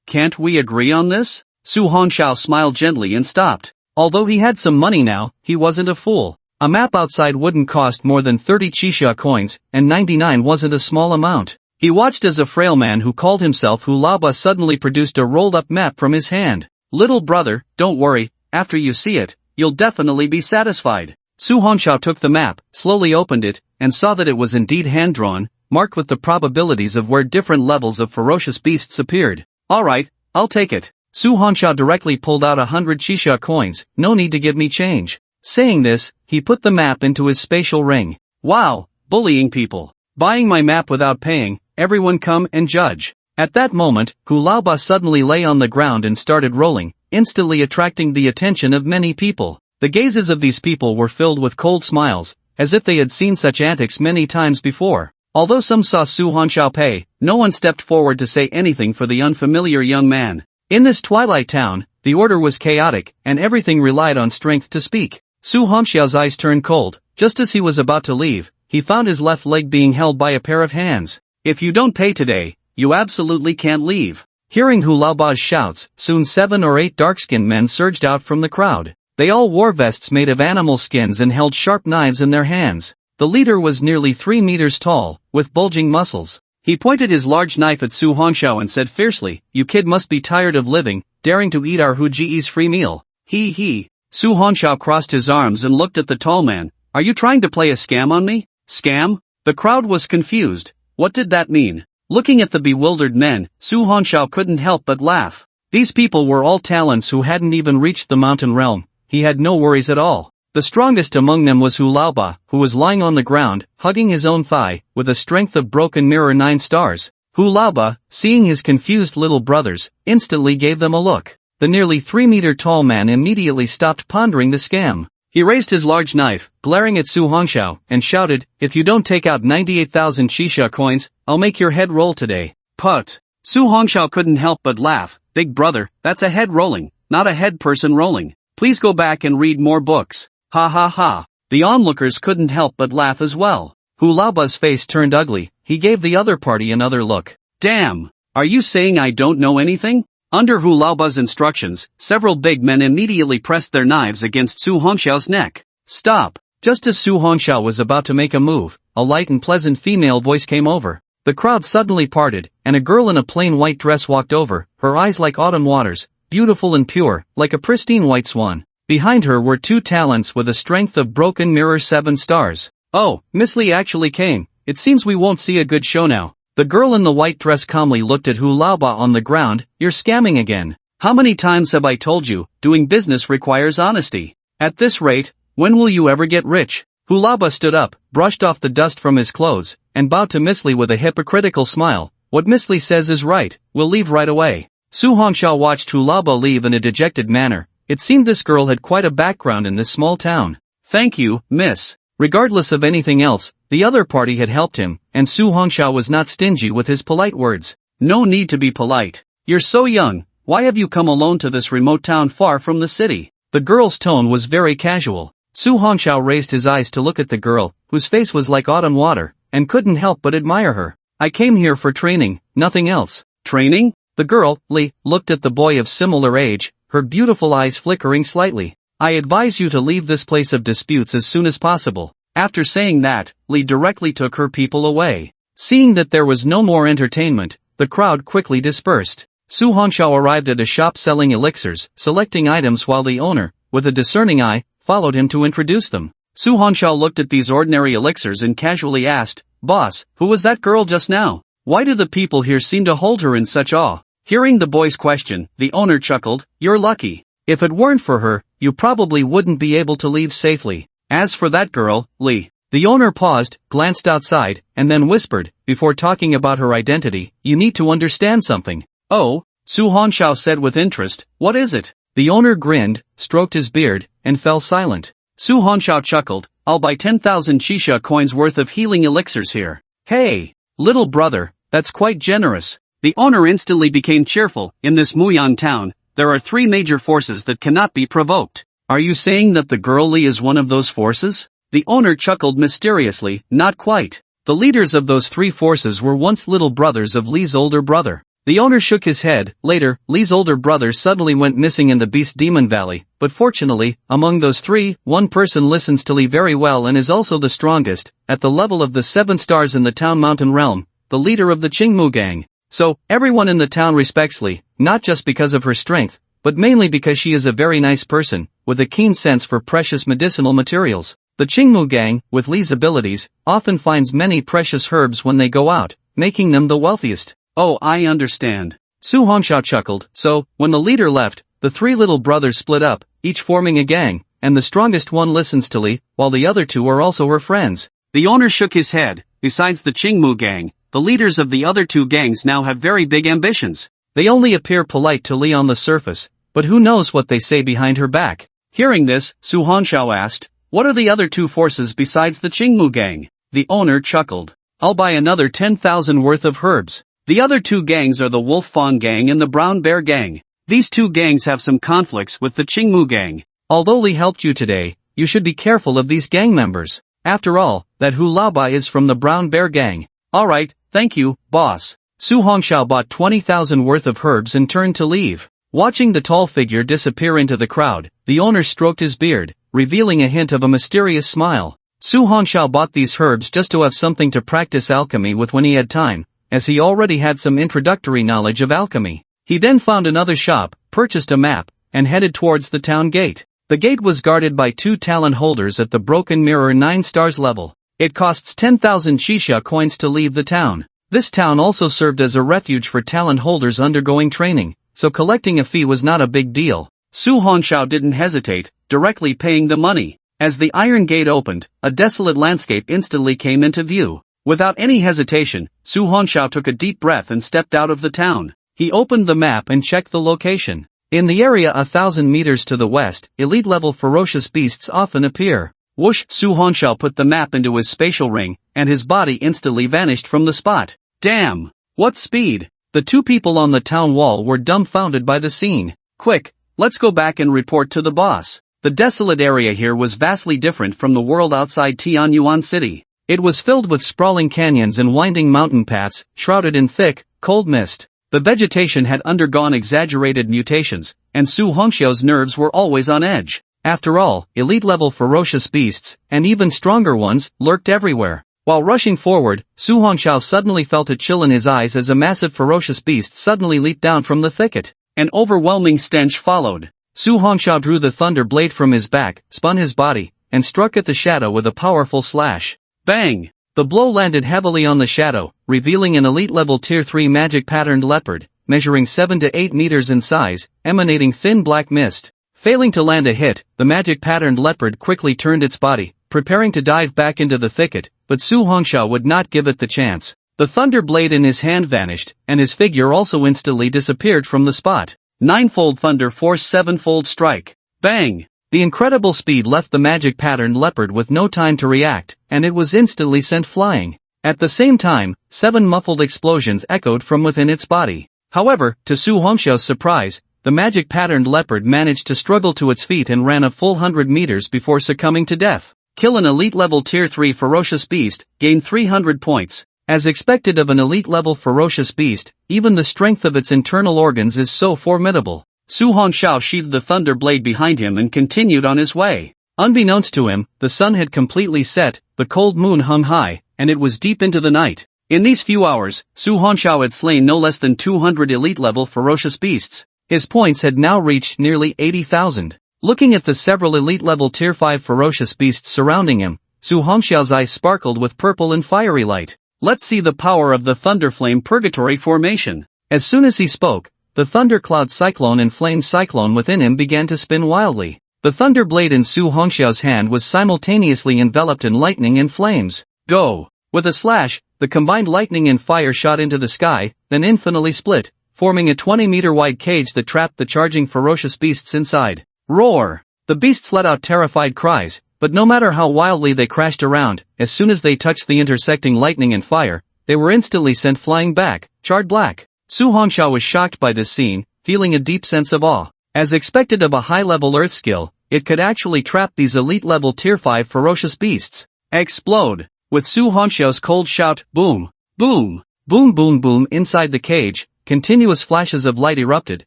Can't we agree on this? Su Hongxiao smiled gently and stopped. Although he had some money now, he wasn't a fool. A map outside wouldn't cost more than 30 Chisha coins, and 99 wasn't a small amount. He watched as a frail man who called himself Hulaba suddenly produced a rolled-up map from his hand. Little brother, don't worry, after you see it, you'll definitely be satisfied. Su Hongxiao took the map, slowly opened it, and saw that it was indeed hand-drawn, marked with the probabilities of where different levels of ferocious beasts appeared. Alright, I'll take it. Su Hongxiao directly pulled out 100 Chisha coins, no need to give me change. Saying this, he put the map into his spatial ring. Wow, bullying people. Buying my map without paying, everyone come and judge. At that moment, Hulaba suddenly lay on the ground and started rolling, instantly attracting the attention of many people. The gazes of these people were filled with cold smiles, as if they had seen such antics many times before. Although some saw Su Hongxiao pay, no one stepped forward to say anything for the unfamiliar young man. In this twilight town, the order was chaotic, and everything relied on strength to speak. Su Hongxiao's eyes turned cold. Just as he was about to leave, he found his left leg being held by a pair of hands. If you don't pay today, you absolutely can't leave. Hearing Hulaba's shouts, soon 7 or 8 dark-skinned men surged out from the crowd. They all wore vests made of animal skins and held sharp knives in their hands. The leader was nearly 3 meters tall, with bulging muscles. He pointed his large knife at Su Hongxiao and said fiercely, "You kid must be tired of living, daring to eat our Huji's free meal." He. Su Hongxiao crossed his arms and looked at the tall man. "Are you trying to play a scam on me?" Scam? The crowd was confused. What did that mean? Looking at the bewildered men, Su Hongxiao couldn't help but laugh. These people were all talents who hadn't even reached the mountain realm. He had no worries at all. The strongest among them was Hulaba, who was lying on the ground, hugging his own thigh, with a strength of broken mirror 9 stars. Hulaba, seeing his confused little brothers, instantly gave them a look. The nearly 3-meter tall man immediately stopped pondering the scam. He raised his large knife, glaring at Su Hongxiao, and shouted, "If you don't take out 98,000 Chisha coins, I'll make your head roll today." Put. Su Hongxiao couldn't help but laugh. "Big brother, that's a head rolling, not a head person rolling. Please go back and read more books." Ha ha ha. The onlookers couldn't help but laugh as well. Hulaba's face turned ugly. He gave the other party another look. "Damn! Are you saying I don't know anything?" Under Hulaba's instructions, several big men immediately pressed their knives against Su Hongxiao's neck. "Stop!" Just as Su Hongxiao was about to make a move, a light and pleasant female voice came over. The crowd suddenly parted, and a girl in a plain white dress walked over, her eyes like autumn waters, beautiful and pure, like a pristine white swan. Behind her were 2 talents with a strength of broken mirror 7 stars. "Oh, Miss Lee actually came. It seems we won't see a good show now." The girl in the white dress calmly looked at Hulaba on the ground. "You're scamming again. How many times have I told you, doing business requires honesty? At this rate, when will you ever get rich?" Hulaba stood up, brushed off the dust from his clothes, and bowed to Miss Lee with a hypocritical smile. "What Miss Lee says is right, we'll leave right away." Su Hongxiao watched Hulaba leave in a dejected manner. It seemed this girl had quite a background in this small town. "Thank you, miss." Regardless of anything else, the other party had helped him, and Su Hongxiao was not stingy with his polite words. "No need to be polite. You're so young, why have you come alone to this remote town far from the city?" The girl's tone was very casual. Su Hongxiao raised his eyes to look at the girl, whose face was like autumn water, and couldn't help but admire her. "I came here for training, nothing else." "Training?" The girl, Li, looked at the boy of similar age, her beautiful eyes flickering slightly. "I advise you to leave this place of disputes as soon as possible." After saying that, Li directly took her people away. Seeing that there was no more entertainment, the crowd quickly dispersed. Su Hongxiao arrived at a shop selling elixirs, selecting items while the owner, with a discerning eye, followed him to introduce them. Su Hongxiao looked at these ordinary elixirs and casually asked, "Boss, who was that girl just now? Why do the people here seem to hold her in such awe?" Hearing the boy's question, the owner chuckled, "You're lucky. If it weren't for her, you probably wouldn't be able to leave safely. As for that girl, Li." The owner paused, glanced outside, and then whispered, before talking about her identity, "You need to understand something." "Oh," Su Hongxiao said with interest, "what is it?" The owner grinned, stroked his beard, and fell silent. Su Hongxiao chuckled, "I'll buy 10,000 Chisha coins worth of healing elixirs here." "Hey, little brother, that's quite generous." The owner instantly became cheerful. "In this Muyang town, there are 3 major forces that cannot be provoked. Are you saying that the girl Li is one of those forces?" The owner chuckled mysteriously, "Not quite. The leaders of those 3 forces were once little brothers of Li's older brother. The owner shook his head. Later, Lee's older brother suddenly went missing in the Beast Demon Valley, but fortunately, among those three, one person listens to Lee very well and is also the strongest, at the level of the 7 stars in the town mountain realm, the leader of the Qingmu gang. So, everyone in the town respects Lee, not just because of her strength, but mainly because she is a very nice person, with a keen sense for precious medicinal materials. The Qingmu gang, with Lee's abilities, often finds many precious herbs when they go out, making them the wealthiest. Oh, I understand. Su Hongxiao chuckled. So, when the leader left, the 3 little brothers split up, each forming a gang, and the strongest one listens to Lee, while the other 2 are also her friends. The owner shook his head. Besides the Qingmu gang, the leaders of the other 2 gangs now have very big ambitions. They only appear polite to Lee on the surface, but who knows what they say behind her back. Hearing this, Su Hongxiao asked, "What are the other 2 forces besides the Qingmu gang?" The owner chuckled. "I'll buy another 10,000 worth of herbs. The other 2 gangs are the Wolf Fawn gang and the Brown Bear gang. These 2 gangs have some conflicts with the Qingmu gang. Although Li helped you today, you should be careful of these gang members. After all, that Hu Laobai is from the Brown Bear gang." "Alright, thank you, boss." Su Hongxiao bought 20,000 worth of herbs and turned to leave. Watching the tall figure disappear into the crowd, the owner stroked his beard, revealing a hint of a mysterious smile. Su Hongxiao bought these herbs just to have something to practice alchemy with when he had time, as he already had some introductory knowledge of alchemy. He then found another shop, purchased a map, and headed towards the town gate. The gate was guarded by 2 talent holders at the Broken Mirror 9 stars level. It costs 10,000 Shisha coins to leave the town. This town also served as a refuge for talent holders undergoing training, so collecting a fee was not a big deal. Su Hongxiao didn't hesitate, directly paying the money. As the iron gate opened, a desolate landscape instantly came into view. Without any hesitation, Su Hongxiao took a deep breath and stepped out of the town. He opened the map and checked the location. In the area 1,000 meters to the west, elite-level ferocious beasts often appear. Whoosh! Su Hongxiao put the map into his spatial ring, and his body instantly vanished from the spot. Damn! What speed! The 2 people on the town wall were dumbfounded by the scene. Quick, let's go back and report to the boss. The desolate area here was vastly different from the world outside Tianyuan City. It was filled with sprawling canyons and winding mountain paths, shrouded in thick, cold mist. The vegetation had undergone exaggerated mutations, and Su Hongxiao's nerves were always on edge. After all, elite-level ferocious beasts, and even stronger ones, lurked everywhere. While rushing forward, Su Hongxiao suddenly felt a chill in his eyes as a massive ferocious beast suddenly leaped down from the thicket. An overwhelming stench followed. Su Hongxiao drew the thunder blade from his back, spun his body, and struck at the shadow with a powerful slash. Bang! The blow landed heavily on the shadow, revealing an elite-level Tier 3 magic-patterned leopard, measuring 7 to 8 meters in size, emanating thin black mist. Failing to land a hit, the magic-patterned leopard quickly turned its body, preparing to dive back into the thicket, but Su Hongxiao would not give it the chance. The thunder blade in his hand vanished, and his figure also instantly disappeared from the spot. Ninefold thunder force sevenfold strike. Bang! The incredible speed left the magic-patterned leopard with no time to react, and it was instantly sent flying. At the same time, 7 muffled explosions echoed from within its body. However, to Su Hongxiao's surprise, the magic-patterned leopard managed to struggle to its feet and ran a full 100 meters before succumbing to death. Kill an elite-level Tier 3 ferocious beast, gain 300 points. As expected of an elite-level ferocious beast, even the strength of its internal organs is so formidable. Su Hongxiao sheathed the thunder blade behind him and continued on his way. Unbeknownst to him, the sun had completely set, the cold moon hung high, and it was deep into the night. In these few hours, Su Hongxiao had slain no less than 200 elite-level ferocious beasts. His points had now reached nearly 80,000. Looking at the several elite-level Tier 5 ferocious beasts surrounding him, Su Hongxiao's eyes sparkled with purple and fiery light. Let's see the power of the Thunderflame Purgatory formation. As soon as he spoke, the Thundercloud Cyclone and Flame Cyclone within him began to spin wildly. The thunder blade in Su Hongxiao's hand was simultaneously enveloped in lightning and flames. Go! With a slash, the combined lightning and fire shot into the sky, then infinitely split, forming a 20-meter-wide cage that trapped the charging ferocious beasts inside. Roar! The beasts let out terrified cries, but no matter how wildly they crashed around, as soon as they touched the intersecting lightning and fire, they were instantly sent flying back, charred black. Su Hongxiao was shocked by this scene, feeling a deep sense of awe. As expected of a high-level earth skill, it could actually trap these elite-level Tier 5 ferocious beasts. Explode! With Su Hongxiao's cold shout, boom, boom, boom boom boom inside the cage, continuous flashes of light erupted,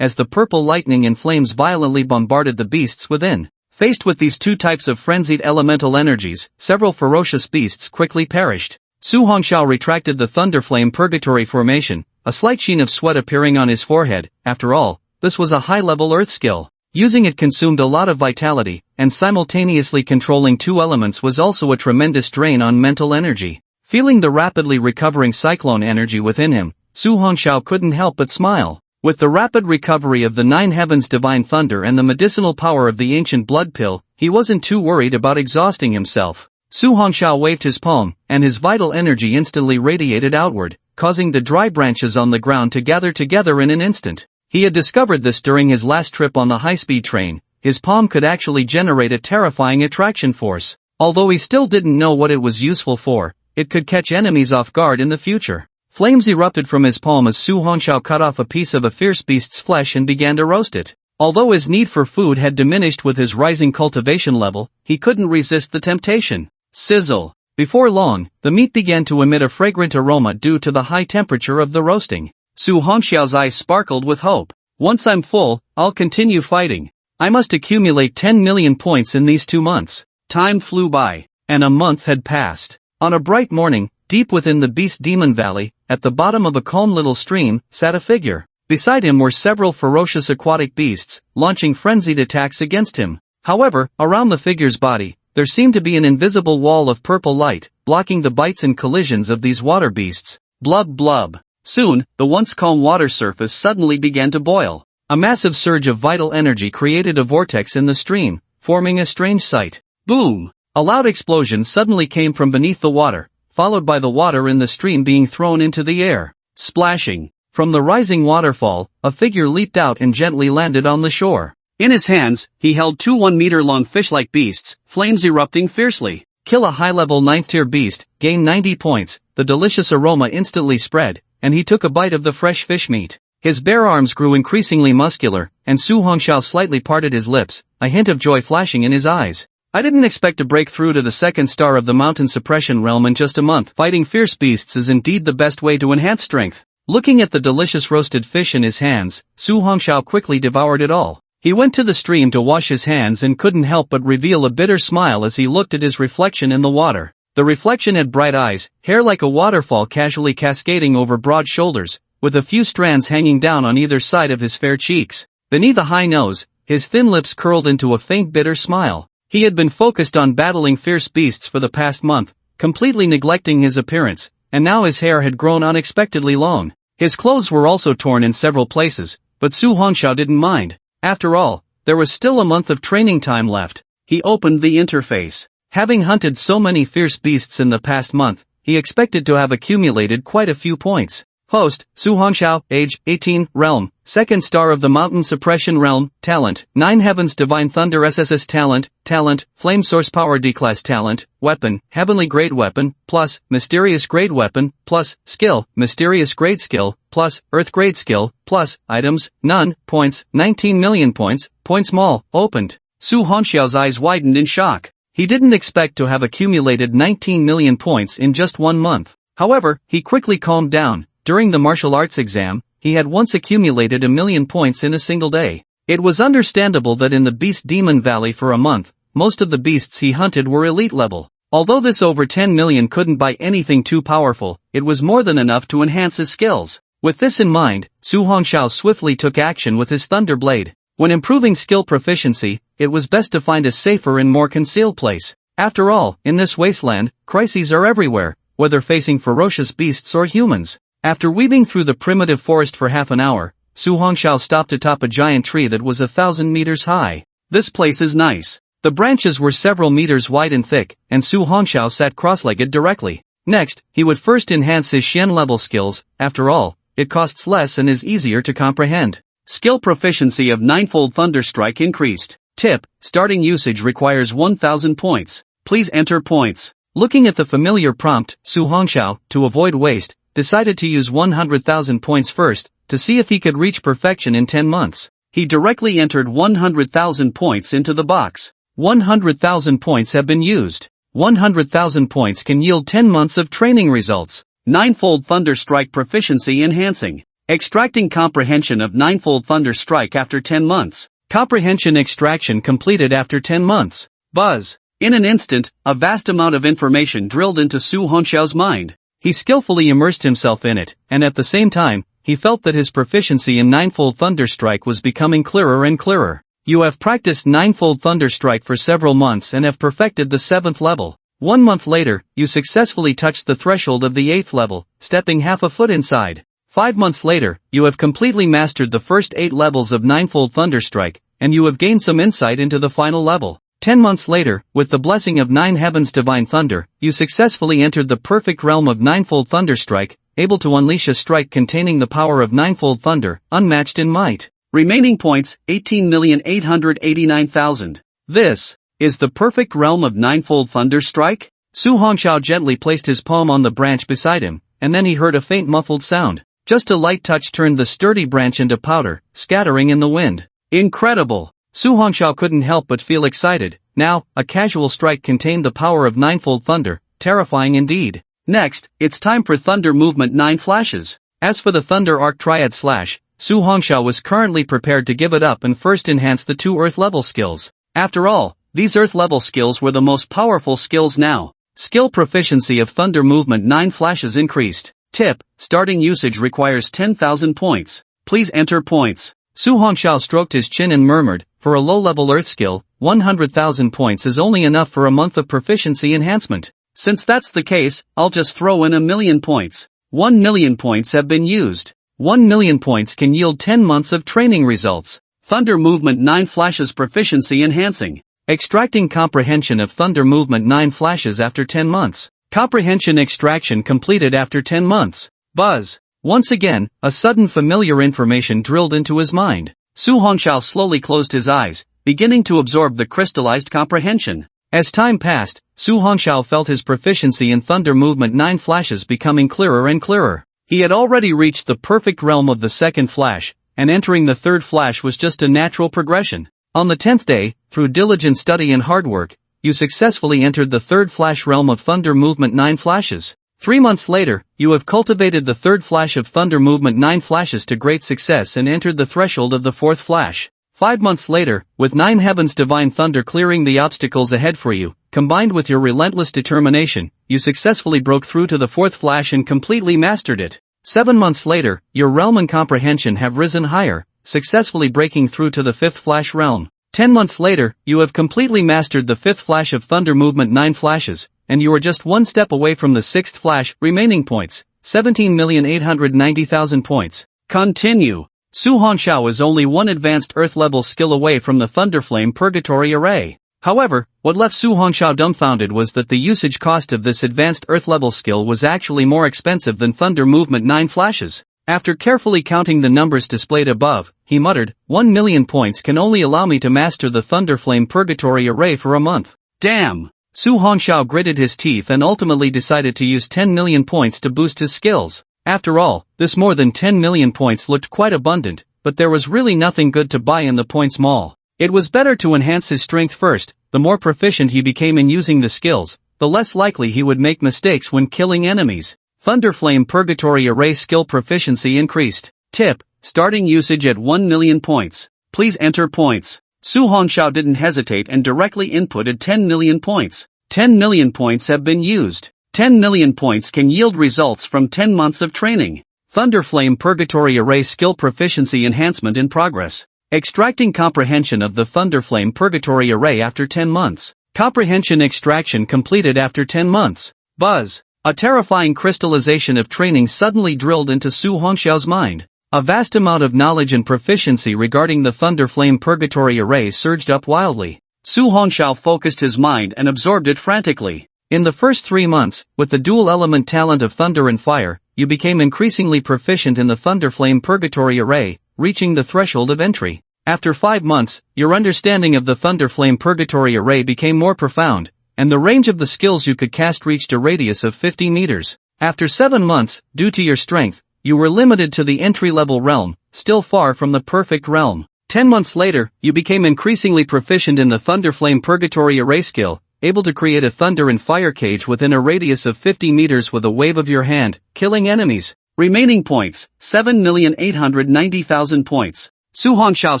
as the purple lightning and flames violently bombarded the beasts within. Faced with these two types of frenzied elemental energies, several ferocious beasts quickly perished. Su Hongxiao retracted the thunderflame purgatory formation, a slight sheen of sweat appearing on his forehead. After all, this was a high-level earth skill. Using it consumed a lot of vitality, and simultaneously controlling two elements was also a tremendous drain on mental energy. Feeling the rapidly recovering cyclone energy within him, Su Hongxiao couldn't help but smile. With the rapid recovery of the Nine Heavens' divine thunder and the medicinal power of the ancient blood pill, he wasn't too worried about exhausting himself. Su Hongxiao waved his palm, and his vital energy instantly radiated outward, causing the dry branches on the ground to gather together in an instant. He had discovered this during his last trip on the high-speed train. His palm could actually generate a terrifying attraction force. Although he still didn't know what it was useful for, it could catch enemies off guard in the future. Flames erupted from his palm as Su Hongxiao cut off a piece of a fierce beast's flesh and began to roast it. Although his need for food had diminished with his rising cultivation level, he couldn't resist the temptation. Sizzle. Before long, the meat began to emit a fragrant aroma due to the high temperature of the roasting. Su Hongxiao's eyes sparkled with hope. Once I'm full, I'll continue fighting. I must accumulate 10 million points in these 2 months. Time flew by, and a month had passed. On a bright morning, deep within the Beast Demon Valley, at the bottom of a calm little stream, sat a figure. Beside him were several ferocious aquatic beasts, launching frenzied attacks against him. However, around the figure's body, there seemed to be an invisible wall of purple light, blocking the bites and collisions of these water beasts. Blub blub. Soon, the once calm water surface suddenly began to boil. A massive surge of vital energy created a vortex in the stream, forming a strange sight. Boom! A loud explosion suddenly came from beneath the water, followed by the water in the stream being thrown into the air. Splashing. From the rising waterfall, a figure leaped out and gently landed on the shore. In his hands, he held two 1-meter-long fish-like beasts, flames erupting fiercely. Kill a high-level 9th-tier beast, gain 90 points, the delicious aroma instantly spread, and he took a bite of the fresh fish meat. His bare arms grew increasingly muscular, and Su Hongxiao slightly parted his lips, a hint of joy flashing in his eyes. I didn't expect to break through to the 2nd star of the mountain suppression realm in just a month. Fighting fierce beasts is indeed the best way to enhance strength. Looking at the delicious roasted fish in his hands, Su Hongxiao quickly devoured it all. He went to the stream to wash his hands and couldn't help but reveal a bitter smile as he looked at his reflection in the water. The reflection had bright eyes, hair like a waterfall casually cascading over broad shoulders, with a few strands hanging down on either side of his fair cheeks. Beneath a high nose, his thin lips curled into a faint bitter smile. He had been focused on battling fierce beasts for the past month, completely neglecting his appearance, and now his hair had grown unexpectedly long. His clothes were also torn in several places, but Su Hongxiao didn't mind. After all, there was still a month of training time left. He opened the interface. Having hunted so many fierce beasts in the past month, he expected to have accumulated quite a few points. Host, Su Hongxiao, age, 18, realm, 2nd star of the mountain suppression realm, talent, 9 heavens divine thunder SSS talent, flame source power D-class talent, weapon, heavenly grade weapon, plus, mysterious grade weapon, plus, skill, mysterious grade skill, plus, earth grade skill, plus, items, none, points, 19 million points, points mall, opened. Su Hongxiao's eyes widened in shock. He didn't expect to have accumulated 19 million points in just 1 month. However, he quickly calmed down. During the martial arts exam, he had once accumulated 1 million points in a single day. It was understandable that in the Beast Demon Valley for a month, most of the beasts he hunted were elite level. Although this over 10 million couldn't buy anything too powerful, it was more than enough to enhance his skills. With this in mind, Su Hongxiao swiftly took action with his Thunder Blade. When improving skill proficiency, it was best to find a safer and more concealed place. After all, in this wasteland, crises are everywhere, whether facing ferocious beasts or humans. After weaving through the primitive forest for half an hour, Su Hongxiao stopped atop a giant tree that was 1,000 meters high. This place is nice. The branches were several meters wide and thick, and Su Hongxiao sat cross-legged directly. Next, he would first enhance his Xian level skills. After all, it costs less and is easier to comprehend. Skill proficiency of 9-fold Thunder Strike increased. Tip, starting usage requires 1,000 points. Please enter points. Looking at the familiar prompt, Su Hongxiao, to avoid waste, decided to use 100,000 points first, to see if he could reach perfection in 10 months. He directly entered 100,000 points into the box. 100,000 points have been used. 100,000 points can yield 10 months of training results. 9-fold Thunder Strike proficiency enhancing. Extracting comprehension of ninefold thunder strike after 10 months. Comprehension extraction completed after 10 months. Buzz. In an instant, a vast amount of information drilled into Su Hongxiao's mind. He skillfully immersed himself in it, and at the same time, he felt that his proficiency in ninefold thunder strike was becoming clearer and clearer. You have practiced ninefold thunder strike for several months and have perfected the 7th level. 1 month later, you successfully touched the threshold of the 8th level, stepping half a foot inside. 5 months later, you have completely mastered the first 8 levels of ninefold thunder strike, and you have gained some insight into the final level. 10 months later, with the blessing of 9 heavens divine thunder, you successfully entered the perfect realm of ninefold thunder strike, able to unleash a strike containing the power of ninefold thunder, unmatched in might. Remaining points, 18,889,000. This is the perfect realm of ninefold thunder strike? Su Hongxiao gently placed his palm on the branch beside him, and then he heard a faint muffled sound. Just a light touch turned the sturdy branch into powder, scattering in the wind. Incredible! Su Hongxiao couldn't help but feel excited. Now, a casual strike contained the power of ninefold thunder, terrifying indeed. Next, it's time for Thunder Movement 9 flashes. As for the Thunder Arc Triad Slash, Su Hongxiao was currently prepared to give it up and first enhance the 2 Earth-level skills. After all, these Earth-level skills were the most powerful skills now. Skill proficiency of Thunder Movement 9 flashes increased. Tip: starting usage requires 10,000 points. Please enter points. Su Hongxiao stroked his chin and murmured, for a low-level Earth skill, 100,000 points is only enough for a month of proficiency enhancement. Since that's the case, I'll just throw in 1,000,000 points. 1,000,000 points have been used. 1,000,000 points can yield 10 months of training results. Thunder Movement 9 flashes proficiency enhancing. Extracting comprehension of Thunder Movement 9 flashes after 10 months. Comprehension extraction completed after 10 months. Buzz. Once again, a sudden familiar information drilled into his mind. Su Hongxiao slowly closed his eyes, beginning to absorb the crystallized comprehension. As time passed, Su Hongxiao felt his proficiency in Thunder Movement 9 flashes becoming clearer and clearer. He had already reached the perfect realm of the 2nd flash, and entering the 3rd flash was just a natural progression. On the 10th day, through diligent study and hard work, you successfully entered the 3rd flash realm of Thunder Movement 9 flashes. 3 months later, you have cultivated the 3rd flash of Thunder Movement 9 flashes to great success and entered the threshold of the 4th flash. 5 months later, with 9 heavens divine thunder clearing the obstacles ahead for you, combined with your relentless determination, you successfully broke through to the 4th flash and completely mastered it. 7 months later, your realm and comprehension have risen higher, successfully breaking through to the 5th flash realm. 10 months later, you have completely mastered the 5th flash of Thunder Movement 9 flashes, and you are just 1 step away from the 6th flash. Remaining points, 17,890,000 points. Continue. Su Hongxiao is only 1 advanced Earth-level skill away from the Thunderflame Purgatory Array. However, what left Su Hongxiao dumbfounded was that the usage cost of this advanced Earth-level skill was actually more expensive than Thunder Movement 9 flashes. After carefully counting the numbers displayed above, he muttered, 1,000,000 points can only allow me to master the Thunderflame Purgatory Array for a month. Damn! Su Hongxiao gritted his teeth and ultimately decided to use 10,000,000 points to boost his skills. After all, this more than 10,000,000 points looked quite abundant, but there was really nothing good to buy in the points mall. It was better to enhance his strength first. The more proficient he became in using the skills, the less likely he would make mistakes when killing enemies. Thunderflame Purgatory Array skill proficiency increased. Tip: starting usage at 1,000,000 points. Please enter points. Su Hongxiao didn't hesitate and directly inputted 10,000,000 points. 10,000,000 points have been used. 10,000,000 points can yield results from 10 months of training. Thunderflame Purgatory Array skill proficiency enhancement in progress. Extracting comprehension of the Thunderflame Purgatory Array after 10 months. Comprehension extraction completed after 10 months. Buzz. A terrifying crystallization of training suddenly drilled into Su Hongxiao's mind. A vast amount of knowledge and proficiency regarding the Thunderflame Purgatory Array surged up wildly. Su Hongxiao focused his mind and absorbed it frantically. In the first 3 months, with the dual-element talent of thunder and fire, you became increasingly proficient in the Thunderflame Purgatory Array, reaching the threshold of entry. After 5 months, your understanding of the Thunderflame Purgatory Array became more profound, and the range of the skills you could cast reached a radius of 50 meters. After 7 months, due to your strength, you were limited to the entry-level realm, still far from the perfect realm. 10 months later, you became increasingly proficient in the Thunderflame Purgatory Array skill, able to create a thunder and fire cage within a radius of 50 meters with a wave of your hand, killing enemies. Remaining points, 7,890,000 points. Su Hongxiao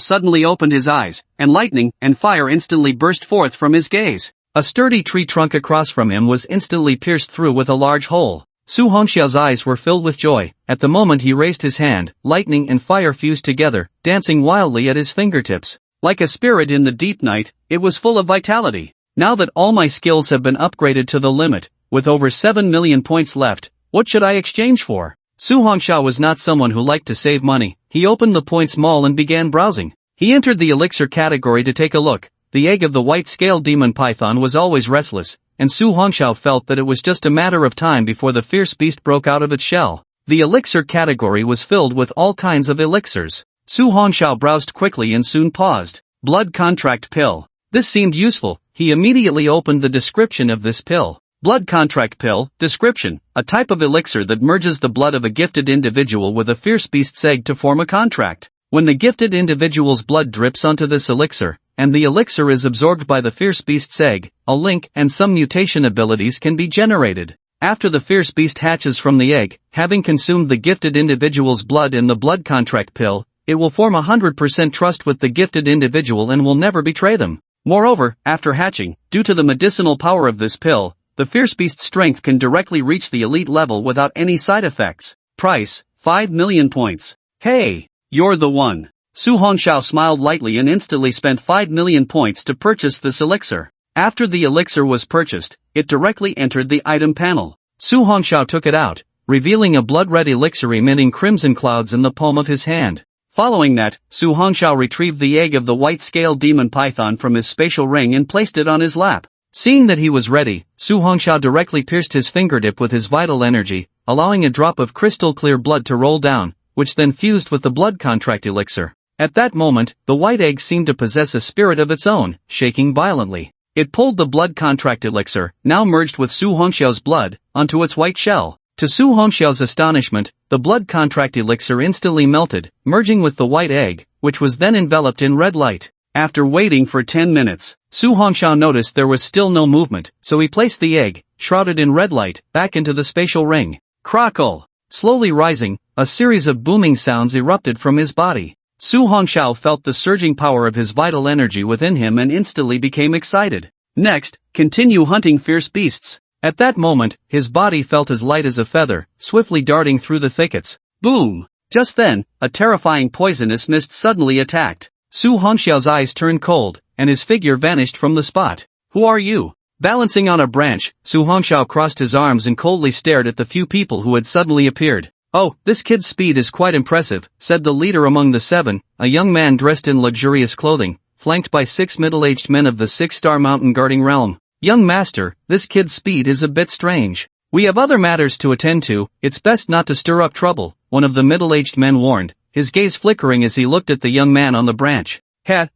suddenly opened his eyes, and lightning and fire instantly burst forth from his gaze. A sturdy tree trunk across from him was instantly pierced through with a large hole. Su Hongxiao's eyes were filled with joy. At the moment he raised his hand, lightning and fire fused together, dancing wildly at his fingertips. Like a spirit in the deep night, it was full of vitality. Now that all my skills have been upgraded to the limit, with over 7 million points left, what should I exchange for? Su Hongxiao was not someone who liked to save money. He opened the points mall and began browsing. He entered the elixir category to take a look. The egg of the white-scaled demon python was always restless, and Su Hongxiao felt that it was just a matter of time before the fierce beast broke out of its shell. The elixir category was filled with all kinds of elixirs. Su Hongxiao browsed quickly and soon paused. Blood contract pill. This seemed useful. He immediately opened the description of this pill. Blood contract pill, description, a type of elixir that merges the blood of a gifted individual with a fierce beast's egg to form a contract. When the gifted individual's blood drips onto this elixir, and the elixir is absorbed by the fierce beast's egg, a link and some mutation abilities can be generated. After the fierce beast hatches from the egg, having consumed the gifted individual's blood in the blood contract pill, it will form 100% trust with the gifted individual and will never betray them. Moreover, after hatching, due to the medicinal power of this pill, the fierce beast's strength can directly reach the elite level without any side effects. Price, 5 million points. Hey, you're the one. Su Hongxiao smiled lightly and instantly spent 5 million points to purchase this elixir. After the elixir was purchased, it directly entered the item panel. Su Hongxiao took it out, revealing a blood-red elixir emitting crimson clouds in the palm of his hand. Following that, Su Hongxiao retrieved the egg of the white-scaled demon python from his spatial ring and placed it on his lap. Seeing that he was ready, Su Hongxiao directly pierced his fingertip with his vital energy, allowing a drop of crystal-clear blood to roll down, which then fused with the blood contract elixir. At that moment, the white egg seemed to possess a spirit of its own, shaking violently. It pulled the blood contract elixir, now merged with Su Hongxiao's blood, onto its white shell. To Su Hongxiao's astonishment, the blood contract elixir instantly melted, merging with the white egg, which was then enveloped in red light. After waiting for 10 minutes, Su Hongxiao noticed there was still no movement, so he placed the egg, shrouded in red light, back into the spatial ring. Crackle! Slowly rising, a series of booming sounds erupted from his body. Su Hongxiao felt the surging power of his vital energy within him and instantly became excited. Next, continue hunting fierce beasts. At that moment, his body felt as light as a feather, swiftly darting through the thickets. Boom! Just then, a terrifying poisonous mist suddenly attacked. Su Hongxiao's eyes turned cold, and his figure vanished from the spot. Who are you? Balancing on a branch, Su Hongxiao crossed his arms and coldly stared at the few people who had suddenly appeared. Oh, this kid's speed is quite impressive, said the leader among the seven, a young man dressed in luxurious clothing, flanked by 6 middle-aged men of the 6-star mountain guarding realm. Young master, this kid's speed is a bit strange. We have other matters to attend to, it's best not to stir up trouble, one of the middle-aged men warned, his gaze flickering as he looked at the young man on the branch.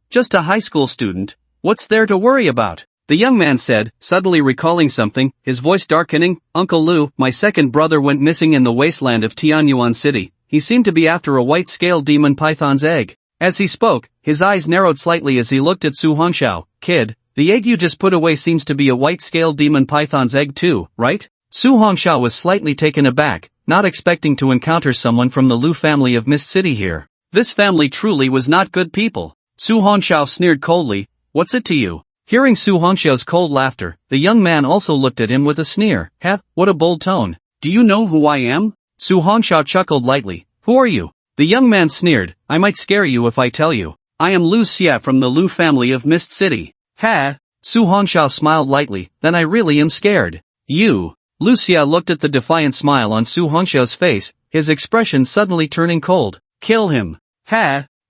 Just a high school student. What's there to worry about? The young man said, suddenly recalling something, his voice darkening. Uncle Lu, my second brother went missing in the wasteland of Tianyuan City. He seemed to be after a white-scaled demon python's egg. As he spoke, his eyes narrowed slightly as he looked at Su Hongxiao. Kid, the egg you just put away seems to be a white-scaled demon python's egg too, right? Su Hongxiao was slightly taken aback, not expecting to encounter someone from the Lu family of Mist City here. This family truly was not good people. Su Hongxiao sneered coldly, what's it to you? Hearing Su Hongxiao's cold laughter, the young man also looked at him with a sneer. What a bold tone. Do you know who I am? Su Hongxiao chuckled lightly. Who are you? The young man sneered, I might scare you if I tell you. I am Lu Xia from the Lu family of Mist City. Su Hongxiao smiled lightly, then I really am scared. You. Lu Xia looked at the defiant smile on Su Hongxiao's face, his expression suddenly turning cold. Kill him.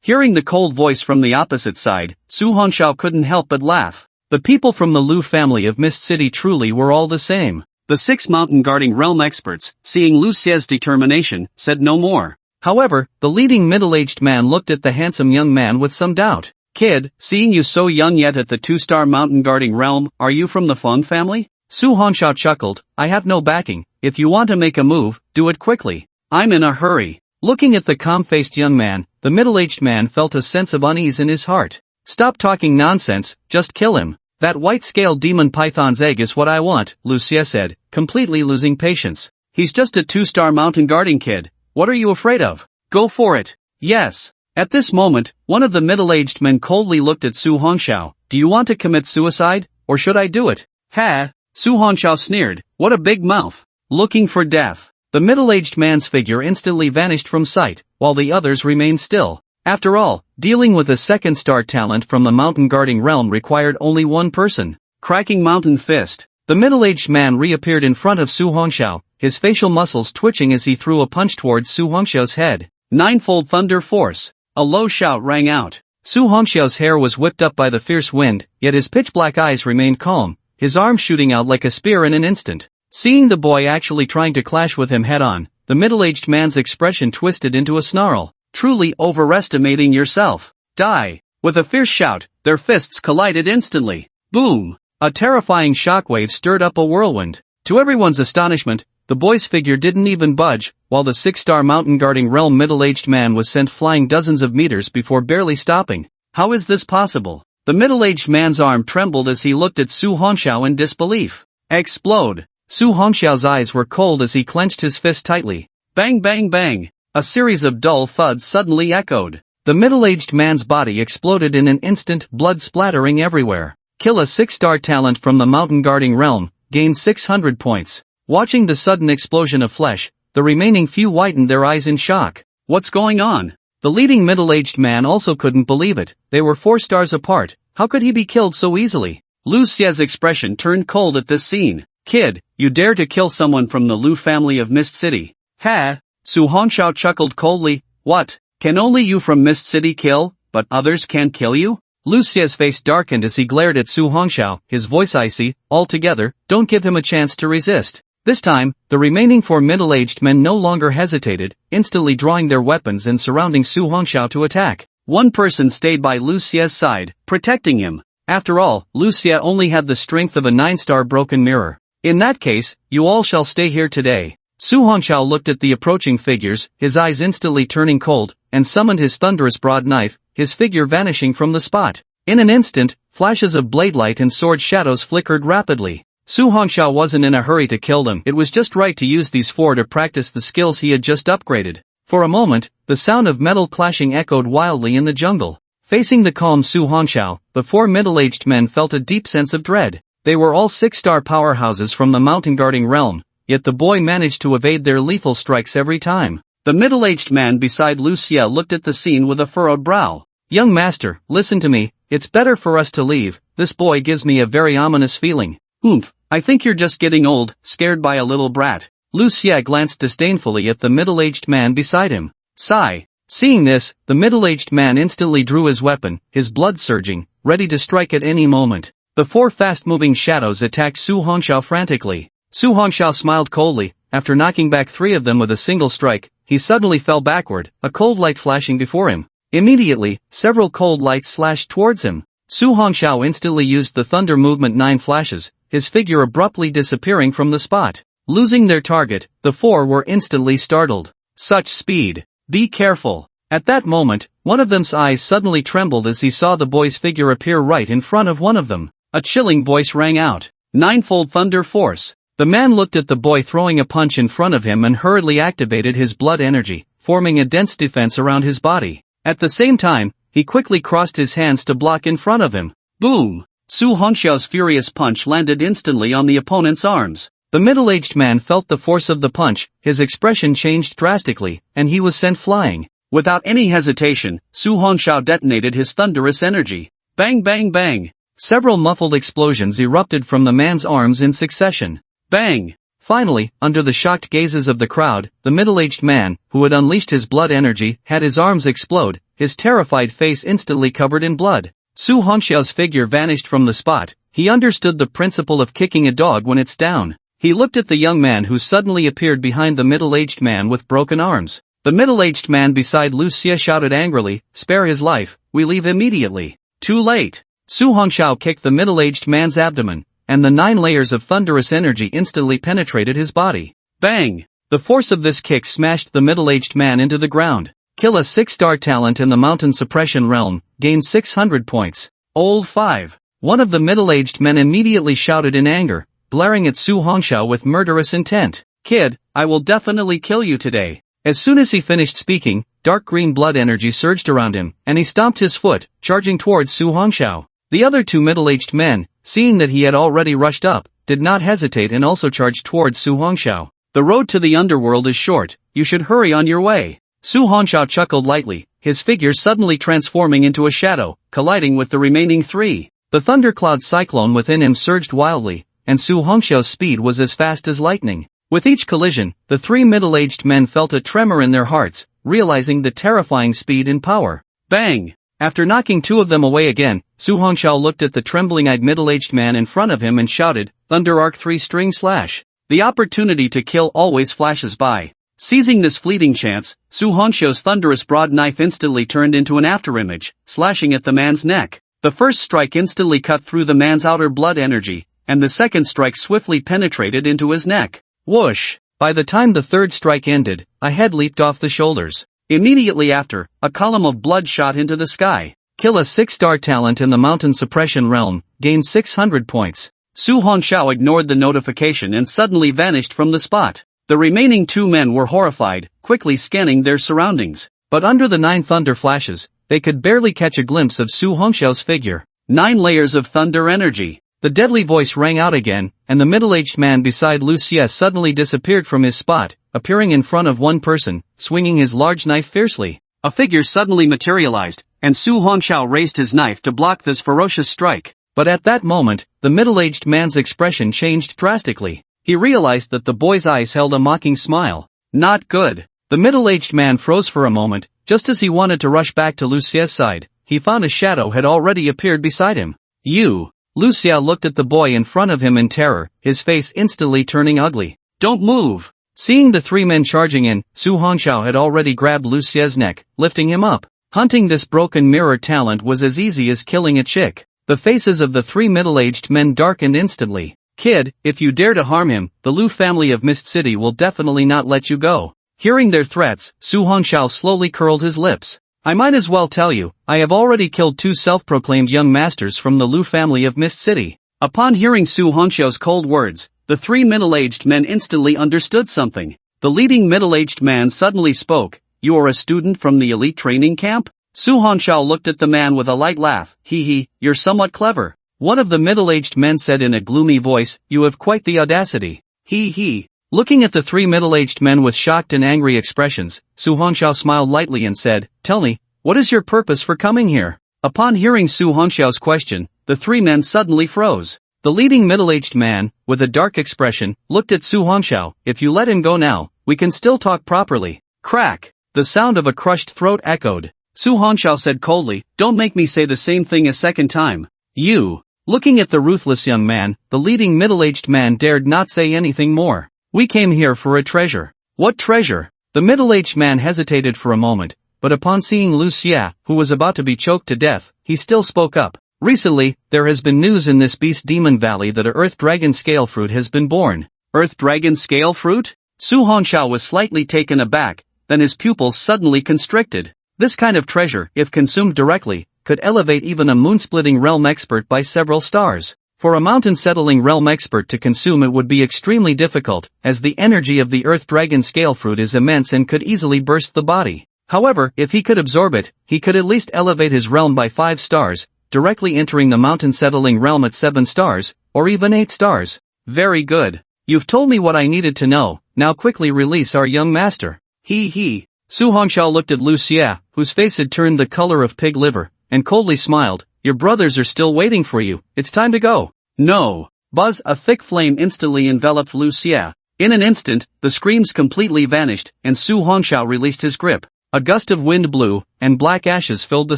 Hearing the cold voice from the opposite side, Su Hongxiao couldn't help but laugh. The people from the Lu family of Mist City truly were all the same. The 6 mountain guarding realm experts, seeing Lu Xia's determination, said no more. However, the leading middle-aged man looked at the handsome young man with some doubt. Kid, seeing you so young yet at the 2-star mountain guarding realm, are you from the Feng family? Su Hongxiao chuckled, I have no backing, if you want to make a move, do it quickly. I'm in a hurry. Looking at the calm-faced young man, the middle-aged man felt a sense of unease in his heart. Stop talking nonsense, just kill him. That white-scaled demon python's egg is what I want, Lu Xia said, completely losing patience. He's just a 2-star mountain guarding kid, What are you afraid of? Go for it. Yes. At this moment, one of the middle-aged men coldly looked at Su Hongxiao. Do you want to commit suicide, or should I do it? Ha! Su Hongxiao sneered. What a big mouth. Looking for death. The middle-aged man's figure instantly vanished from sight, while the others remained still. After all, dealing with a second-star talent from the mountain guarding realm required only one person. Cracking mountain fist. The middle-aged man reappeared in front of Su Hongxiao, his facial muscles twitching as he threw a punch towards Su Hongxiao's head. Ninefold thunder force. A low shout rang out. Su Hongxiao's hair was whipped up by the fierce wind, yet his pitch-black eyes remained calm, his arm shooting out like a spear in an instant. Seeing the boy actually trying to clash with him head-on, the middle-aged man's expression twisted into a snarl. Truly overestimating yourself. Die. With a fierce shout, their fists collided instantly. Boom. A terrifying shockwave stirred up a whirlwind. To everyone's astonishment, the boy's figure didn't even budge, while the six-star mountain guarding realm middle-aged man was sent flying dozens of meters before barely stopping. How is this possible? The middle-aged man's arm trembled as he looked at Su Hongxiao in disbelief. Explode! Su Hongxiao's eyes were cold as he clenched his fist tightly. Bang bang bang! A series of dull thuds suddenly echoed. The middle-aged man's body exploded in an instant, blood splattering everywhere. Kill a 6-star talent from the mountain guarding realm, gain 600 points. Watching the sudden explosion of flesh, the remaining few widened their eyes in shock. What's going on? The leading middle-aged man also couldn't believe it. They were 4 stars apart. How could he be killed so easily? Lu Xie's expression turned cold at this scene. Kid, you dare to kill someone from the Lu family of Mist City. Ha! Su Hongxiao chuckled coldly. What? Can only you from Mist City kill, but others can't kill you? Lu Xie's face darkened as he glared at Su Hongxiao, his voice icy. Altogether, don't give him a chance to resist. This time, the remaining 4 middle-aged men no longer hesitated, instantly drawing their weapons and surrounding Su Hongxiao to attack. One person stayed by Lu Xie's side, protecting him. After all, Lu Xie only had the strength of a 9-star broken mirror. In that case, you all shall stay here today. Su Hongxiao looked at the approaching figures, his eyes instantly turning cold, and summoned his thunderous broad knife, his figure vanishing from the spot. In an instant, flashes of blade light and sword shadows flickered rapidly. Su Hongxiao wasn't in a hurry to kill them. It was just right to use these 4 to practice the skills he had just upgraded. For a moment, the sound of metal clashing echoed wildly in the jungle. Facing the calm Su Hongxiao, the 4 middle-aged men felt a deep sense of dread. They were all 6-star powerhouses from the mountain guarding realm, yet the boy managed to evade their lethal strikes every time. The middle-aged man beside Lu Xie looked at the scene with a furrowed brow. Young master, listen to me, it's better for us to leave. This boy gives me a very ominous feeling. Oomph. I think you're just getting old, scared by a little brat. Lu Xie glanced disdainfully at the middle-aged man beside him. Sigh. Seeing this, the middle-aged man instantly drew his weapon, his blood surging, ready to strike at any moment. The 4 fast-moving shadows attacked Su Hongxiao frantically. Su Hongxiao smiled coldly. After knocking back 3 of them with a single strike, he suddenly fell backward, a cold light flashing before him. Immediately, several cold lights slashed towards him. Su Hongxiao instantly used the thunder movement 9 flashes, his figure abruptly disappearing from the spot. Losing their target, the 4 were instantly startled. Such speed. Be careful. At that moment, one of them's eyes suddenly trembled as he saw the boy's figure appear right in front of one of them. A chilling voice rang out. Ninefold thunder force. The man looked at the boy throwing a punch in front of him and hurriedly activated his blood energy, forming a dense defense around his body. At the same time, he quickly crossed his hands to block in front of him. Boom! Su Hongxiao's furious punch landed instantly on the opponent's arms. The middle-aged man felt the force of the punch, his expression changed drastically, and he was sent flying. Without any hesitation, Su Hongxiao detonated his thunderous energy. Bang bang bang! Several muffled explosions erupted from the man's arms in succession. Bang! Finally, under the shocked gazes of the crowd, the middle-aged man, who had unleashed his blood energy, had his arms explode, his terrified face instantly covered in blood. Su Hongxiao's figure vanished from the spot. He understood the principle of kicking a dog when it's down. He looked at the young man who suddenly appeared behind the middle-aged man with broken arms. The middle-aged man beside Lu Xie shouted angrily, "Spare his life, we leave immediately." Too late. Su Hongxiao kicked the middle-aged man's abdomen, and the 9 layers of thunderous energy instantly penetrated his body. Bang! The force of this kick smashed the middle-aged man into the ground. Kill a 6-star talent in the mountain suppression realm, gain 600 points. Old 5. One of the middle-aged men immediately shouted in anger, glaring at Su Hongxiao with murderous intent. Kid, I will definitely kill you today. As soon as he finished speaking, dark green blood energy surged around him, and he stomped his foot, charging towards Su Hongxiao. The other two middle-aged men, seeing that he had already rushed up, did not hesitate and also charged towards Su Hongxiao. The road to the underworld is short, you should hurry on your way. Su Hongxiao chuckled lightly, his figure suddenly transforming into a shadow, colliding with the remaining three. The thundercloud cyclone within him surged wildly, and Su Hongxiao's speed was as fast as lightning. With each collision, the three middle-aged men felt a tremor in their hearts, realizing the terrifying speed and power. Bang! After knocking two of them away again, Su Hongxiao looked at the trembling-eyed middle-aged man in front of him and shouted, Thunder Arc 3-string slash. The opportunity to kill always flashes by. Seizing this fleeting chance, Su Hongxiao's thunderous broad knife instantly turned into an afterimage, slashing at the man's neck. The first strike instantly cut through the man's outer blood energy, and the second strike swiftly penetrated into his neck. Whoosh! By the time the third strike ended, a head leaped off the shoulders. Immediately after, a column of blood shot into the sky. Kill a 6-star talent in the mountain suppression realm, gain 600 points. Su Hongxiao ignored the notification and suddenly vanished from the spot. The remaining two men were horrified, quickly scanning their surroundings. But under the 9 thunder flashes, they could barely catch a glimpse of Su Hongxiao's figure. 9 layers of thunder energy. The deadly voice rang out again, and the middle-aged man beside Lu Xie suddenly disappeared from his spot, appearing in front of one person, swinging his large knife fiercely. A figure suddenly materialized, and Su Hongxiao raised his knife to block this ferocious strike. But at that moment, the middle-aged man's expression changed drastically. He realized that the boy's eyes held a mocking smile. Not good. The middle-aged man froze for a moment. Just as he wanted to rush back to Lu Xie's side, he found a shadow had already appeared beside him. You! Lu Xie looked at the boy in front of him in terror, his face instantly turning ugly. Don't move! Seeing the 3 men charging in, Su Hongxiao had already grabbed Lu Xie's neck, lifting him up. Hunting this broken mirror talent was as easy as killing a chick. The faces of the 3 middle-aged men darkened instantly. Kid, if you dare to harm him, the Lu family of Mist City will definitely not let you go. Hearing their threats, Su Hongxiao slowly curled his lips. I might as well tell you, I have already killed 2 self-proclaimed young masters from the Lu family of Mist City. Upon hearing Su Hongxiao's cold words, the 3 middle-aged men instantly understood something. The leading middle-aged man suddenly spoke, You are a student from the elite training camp? Su Hongxiao looked at the man with a light laugh. Hee, you're somewhat clever. One of the middle-aged men said in a gloomy voice, You have quite the audacity. Hee. Looking at the 3 middle-aged men with shocked and angry expressions, Su Hongxiao smiled lightly and said, Tell me, what is your purpose for coming here? Upon hearing Su Hongxiao's question, the 3 men suddenly froze. The leading middle-aged man, with a dark expression, looked at Su Hongxiao. If you let him go now, we can still talk properly. Crack! The sound of a crushed throat echoed. Su Hongxiao said coldly, Don't make me say the same thing a second time. You! Looking at the ruthless young man, the leading middle-aged man dared not say anything more. We came here for a treasure. What treasure? The middle-aged man hesitated for a moment, but upon seeing Lu Xie, who was about to be choked to death, he still spoke up. Recently, there has been news in this Beast Demon Valley that a Earth Dragon Scale Fruit has been born. Earth Dragon Scale Fruit? Su Hongxiao was slightly taken aback, then his pupils suddenly constricted. This kind of treasure, if consumed directly, could elevate even a moon-splitting realm expert by several stars. For a mountain-settling realm expert to consume it would be extremely difficult, as the energy of the Earth Dragon Scale Fruit is immense and could easily burst the body. However, if he could absorb it, he could at least elevate his realm by 5 stars, directly entering the mountain-settling realm at 7 stars, or even 8 stars. Very good. You've told me what I needed to know, now quickly release our young master. Hee. Su Hongxiao looked at Lu Xie, whose face had turned the color of pig liver, and coldly smiled. Your brothers are still waiting for you, it's time to go. No. Buzz, a thick flame instantly enveloped Lu Xie. In an instant, the screams completely vanished, and Su Hongxiao released his grip. A gust of wind blew, and black ashes filled the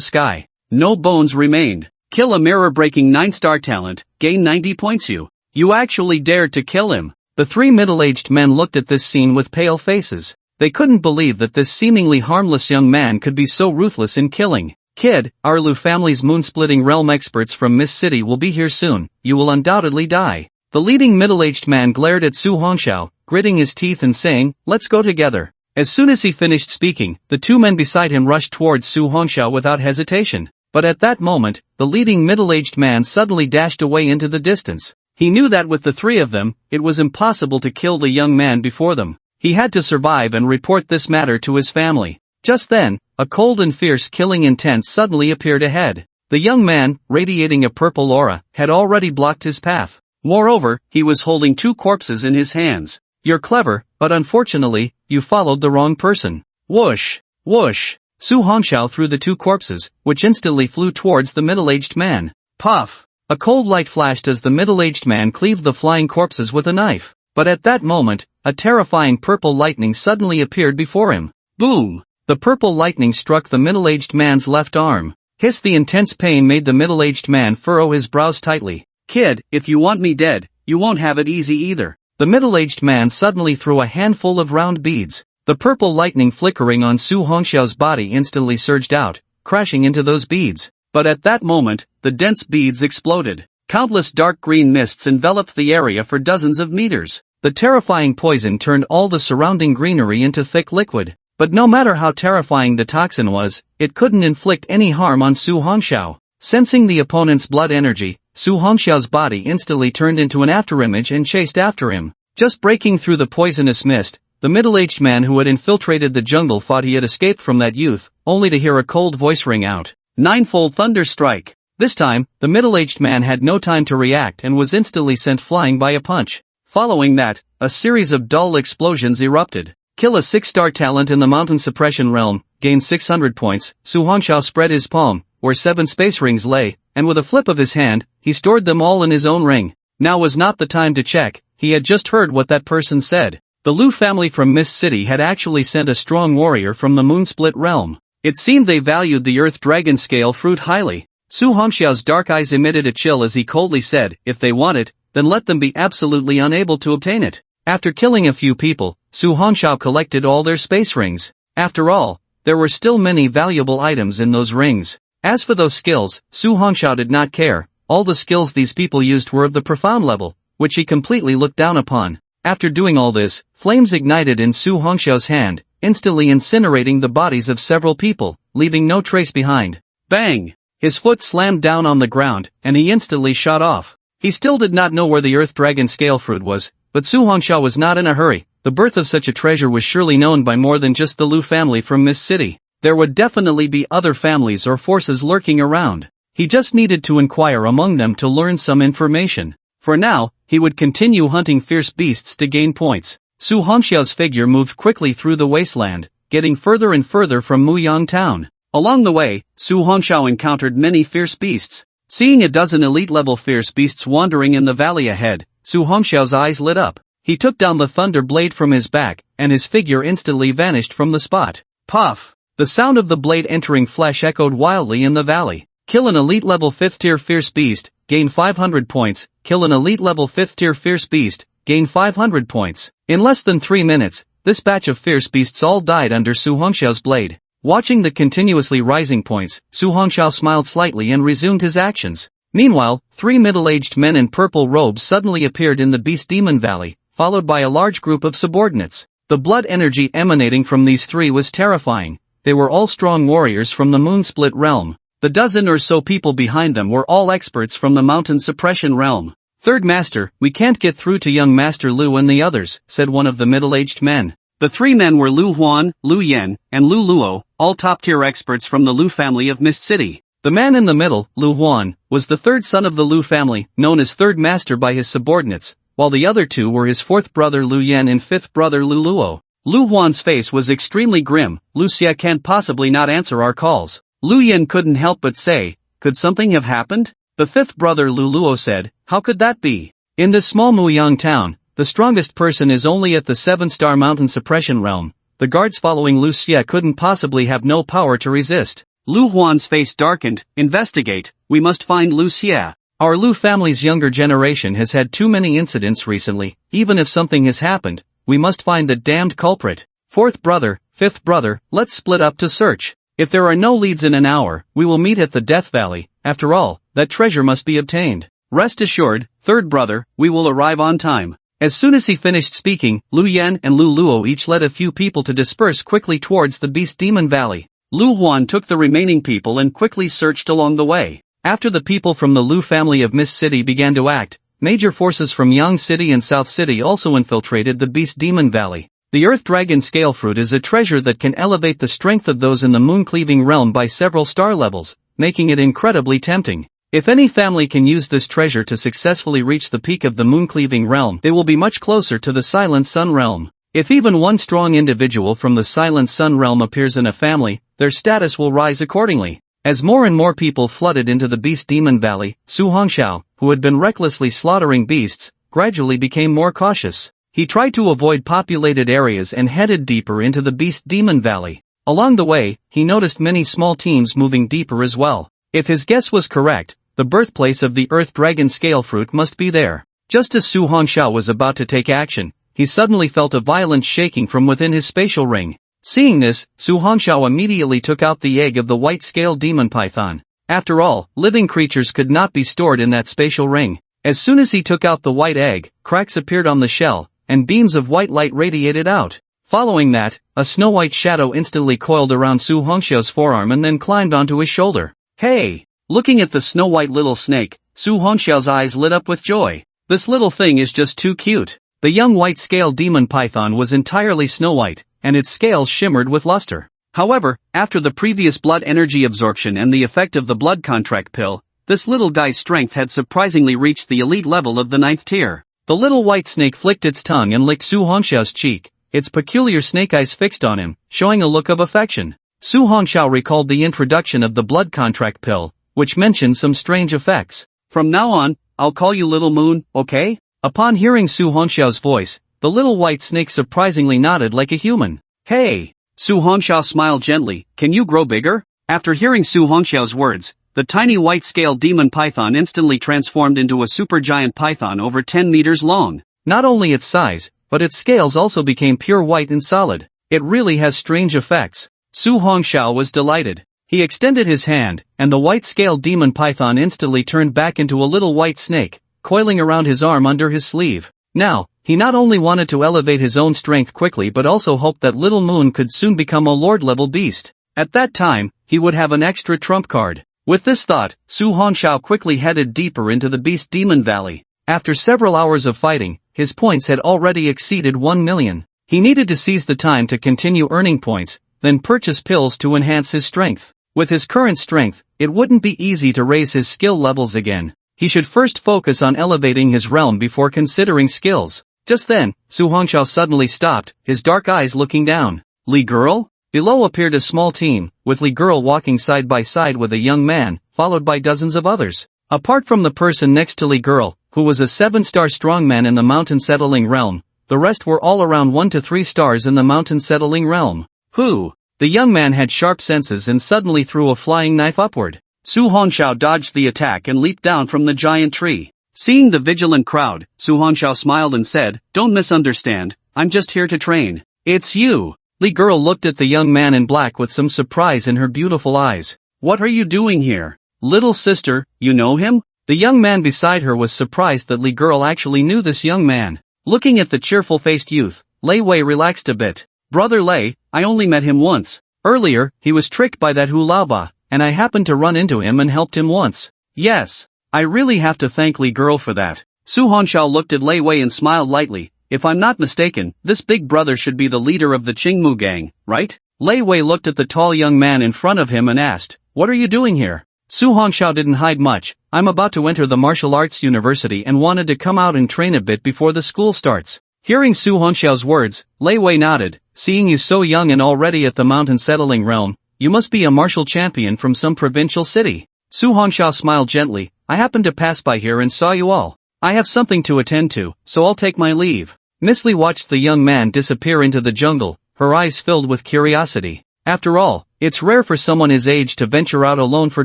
sky. No bones remained. Kill a mirror-breaking 9-star talent, gain 90 points. You actually dared to kill him. The 3 middle-aged men looked at this scene with pale faces. They couldn't believe that this seemingly harmless young man could be so ruthless in killing. Kid, our Lu family's moon-splitting realm experts from Mist City will be here soon. You will undoubtedly die. The leading middle-aged man glared at Su Hongxiao, gritting his teeth and saying, Let's go together. As soon as he finished speaking, the 2 men beside him rushed towards Su Hongxiao without hesitation. But at that moment, the leading middle-aged man suddenly dashed away into the distance. He knew that with the 3 of them, it was impossible to kill the young man before them. He had to survive and report this matter to his family. Just then, a cold and fierce killing intent suddenly appeared ahead. The young man, radiating a purple aura, had already blocked his path. Moreover, he was holding 2 corpses in his hands. You're clever, but unfortunately, you followed the wrong person. Whoosh! Whoosh! Su Hongxiao threw the 2 corpses, which instantly flew towards the middle-aged man. Puff! A cold light flashed as the middle-aged man cleaved the flying corpses with a knife. But at that moment, a terrifying purple lightning suddenly appeared before him. Boom! The purple lightning struck the middle-aged man's left arm. Hiss! The intense pain made the middle-aged man furrow his brows tightly. Kid, if you want me dead, you won't have it easy either. The middle-aged man suddenly threw a handful of round beads. The purple lightning flickering on Su Hongxiao's body instantly surged out, crashing into those beads. But at that moment, the dense beads exploded. Countless dark green mists enveloped the area for dozens of meters. The terrifying poison turned all the surrounding greenery into thick liquid. But no matter how terrifying the toxin was, it couldn't inflict any harm on Su Hongxiao. Sensing the opponent's blood energy, Su Hongxiao's body instantly turned into an afterimage and chased after him. Just breaking through the poisonous mist, the middle-aged man who had infiltrated the jungle thought he had escaped from that youth, only to hear a cold voice ring out. Ninefold Thunder Strike! This time, the middle-aged man had no time to react and was instantly sent flying by a punch. Following that, a series of dull explosions erupted. Kill a 6-star talent in the mountain suppression realm, gain 600 points. Su Hongxiao spread his palm, where 7 space rings lay, and with a flip of his hand, he stored them all in his own ring. Now was not the time to check, he had just heard what that person said. The Lu family from Mist City had actually sent a strong warrior from the Moonsplit realm. It seemed they valued the Earth Dragon Scale fruit highly. Su Hongxiao's dark eyes emitted a chill as he coldly said, if they want it, then let them be absolutely unable to obtain it. After killing a few people, Su Hongxiao collected all their space rings. After all, there were still many valuable items in those rings. As for those skills, Su Hongxiao did not care. All the skills these people used were of the profound level, which he completely looked down upon. After doing all this, flames ignited in Su Hongxiao's hand, instantly incinerating the bodies of several people, leaving no trace behind. Bang! His foot slammed down on the ground, and he instantly shot off. He still did not know where the Earth Dragon Scale fruit was, but Su Hongxiao was not in a hurry. The birth of such a treasure was surely known by more than just the Lu family from Mist City. There would definitely be other families or forces lurking around. He just needed to inquire among them to learn some information. For now, he would continue hunting fierce beasts to gain points. Su Hongxiao's figure moved quickly through the wasteland, getting further and further from Muyang town. Along the way, Su Hongxiao encountered many fierce beasts. Seeing a dozen elite-level fierce beasts wandering in the valley ahead, Su Hongxiao's eyes lit up. He took down the thunder blade from his back, and his figure instantly vanished from the spot. Puff! The sound of the blade entering flesh echoed wildly in the valley. Kill an elite-level 5th-tier fierce beast, gain 500 points. Kill an elite-level 5th-tier fierce beast, gain 500 points. In less than 3 minutes, this batch of fierce beasts all died under Su Hongxiao's blade. Watching the continuously rising points, Su Hongxiao smiled slightly and resumed his actions. Meanwhile, 3 middle-aged men in purple robes suddenly appeared in the Beast Demon Valley, followed by a large group of subordinates. The blood energy emanating from these 3 was terrifying. They were all strong warriors from the Moonsplit realm. The dozen or so people behind them were all experts from the Mountain Suppression realm. Third Master, we can't get through to young Master Lu and the others, said one of the middle-aged men. The 3 men were Lu Huan, Lu Yen, and Lu Luo, all top-tier experts from the Lu family of Mist City. The man in the middle, Lu Huan, was the 3rd son of the Lu family, known as Third Master by his subordinates, while the other 2 were his 4th brother Lu Yen and 5th brother Lu Luo. Lu Huan's face was extremely grim. Lucia can't possibly not answer our calls. Lu Yen couldn't help but say, could something have happened? The 5th brother Lu Luo said, how could that be? In this small Muyang town, the strongest person is only at the 7-star mountain suppression realm. The guards following Lu Xie couldn't possibly have no power to resist. Lu Huan's face darkened. Investigate, we must find Lu Xie. Our Lu family's younger generation has had too many incidents recently. Even if something has happened, we must find the damned culprit. 4th brother, 5th brother, let's split up to search. If there are no leads in an hour, we will meet at the Death Valley. After all, that treasure must be obtained. Rest assured, 3rd brother, we will arrive on time. As soon as he finished speaking, Lu Yan and Lu Luo each led a few people to disperse quickly towards the Beast Demon Valley. Lu Huan took the remaining people and quickly searched along the way. After the people from the Lu family of Mist City began to act, major forces from Yang City and South City also infiltrated the Beast Demon Valley. The Earth Dragon Scale Fruit is a treasure that can elevate the strength of those in the moon-cleaving realm by several star levels, making it incredibly tempting. If any family can use this treasure to successfully reach the peak of the moon-cleaving realm, they will be much closer to the Silent Sun realm. If even one strong individual from the Silent Sun realm appears in a family, their status will rise accordingly. As more and more people flooded into the Beast Demon Valley, Su Hongxiao, who had been recklessly slaughtering beasts, gradually became more cautious. He tried to avoid populated areas and headed deeper into the Beast Demon Valley. Along the way, he noticed many small teams moving deeper as well. If his guess was correct, the birthplace of the Earth Dragon Scale Fruit must be there. Just as Su Hongxiao was about to take action, he suddenly felt a violent shaking from within his spatial ring. Seeing this, Su Hongxiao immediately took out the egg of the white-scaled demon python. After all, living creatures could not be stored in that spatial ring. As soon as he took out the white egg, cracks appeared on the shell, and beams of white light radiated out. Following that, a snow-white shadow instantly coiled around Su Hongxiao's forearm and then climbed onto his shoulder. Hey! Looking at the snow-white little snake, Su Hongxiao's eyes lit up with joy. This little thing is just too cute. The young white-scaled demon python was entirely snow-white, and its scales shimmered with luster. However, after the previous blood energy absorption and the effect of the blood contract pill, this little guy's strength had surprisingly reached the elite level of the 9th tier. The little white snake flicked its tongue and licked Su Hongxiao's cheek, its peculiar snake eyes fixed on him, showing a look of affection. Su Hongxiao recalled the introduction of the blood contract pill, which mentioned some strange effects. From now on, I'll call you Little Moon, okay? Upon hearing Su Hongxiao's voice, the little white snake surprisingly nodded like a human. Hey! Su Hongxiao smiled gently, can you grow bigger? After hearing Su Hongxiao's words, the tiny white-scaled demon python instantly transformed into a supergiant python over 10 meters long. Not only its size, but its scales also became pure white and solid. It really has strange effects. Su Hongxiao was delighted. He extended his hand, and the white-scaled demon python instantly turned back into a little white snake, coiling around his arm under his sleeve. Now, he not only wanted to elevate his own strength quickly but also hoped that Little Moon could soon become a Lord-level beast. At that time, he would have an extra trump card. With this thought, Su Hongxiao quickly headed deeper into the Beast Demon Valley. After several hours of fighting, his points had already exceeded 1 million. He needed to seize the time to continue earning points, then purchase pills to enhance his strength. With his current strength, it wouldn't be easy to raise his skill levels again. He should first focus on elevating his realm before considering skills. Just then, Su Hongxiao suddenly stopped, his dark eyes looking down. Li Girl? Below appeared a small team, with Li Girl walking side by side with a young man, followed by dozens of others. Apart from the person next to Li Girl, who was a 7-star strongman in the mountain settling realm, the rest were all around 1 to 3 stars in the mountain settling realm. Who? The young man had sharp senses and suddenly threw a flying knife upward. Su Hongxiao dodged the attack and leaped down from the giant tree. Seeing the vigilant crowd, Su Hongxiao smiled and said, "Don't misunderstand, I'm just here to train." "It's you." Li Girl looked at the young man in black with some surprise in her beautiful eyes. "What are you doing here? Little sister, you know him?" The young man beside her was surprised that Li Girl actually knew this young man. Looking at the cheerful-faced youth, Lei Wei relaxed a bit. "Brother Lei, I only met him once. Earlier, he was tricked by that Hu Laoba, and I happened to run into him and helped him once." "Yes. I really have to thank Li Girl for that." Su Hongxiao looked at Lei Wei and smiled lightly. "If I'm not mistaken, this big brother should be the leader of the Qingmu gang, right?" Lei Wei looked at the tall young man in front of him and asked, "What are you doing here?" Su Hongxiao didn't hide much. "I'm about to enter the martial arts university and wanted to come out and train a bit before the school starts." Hearing Su Hongxiao's words, Lei Wei nodded. "Seeing you so young and already at the mountain settling realm, you must be a martial champion from some provincial city." Su Hongxiao smiled gently. "I happened to pass by here and saw you all. I have something to attend to, so I'll take my leave." Miss Li watched the young man disappear into the jungle, her eyes filled with curiosity. After all, it's rare for someone his age to venture out alone for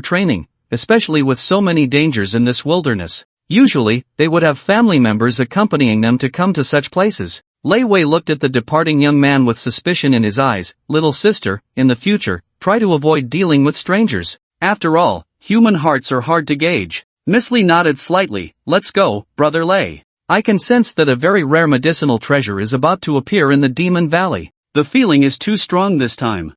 training, especially with so many dangers in this wilderness. Usually, they would have family members accompanying them to come to such places. Lei Wei looked at the departing young man with suspicion in his eyes. "Little sister, in the future, try to avoid dealing with strangers. After all, human hearts are hard to gauge." Miss Li nodded slightly. "Let's go, Brother Lei. I can sense that a very rare medicinal treasure is about to appear in the Demon Valley. The feeling is too strong this time."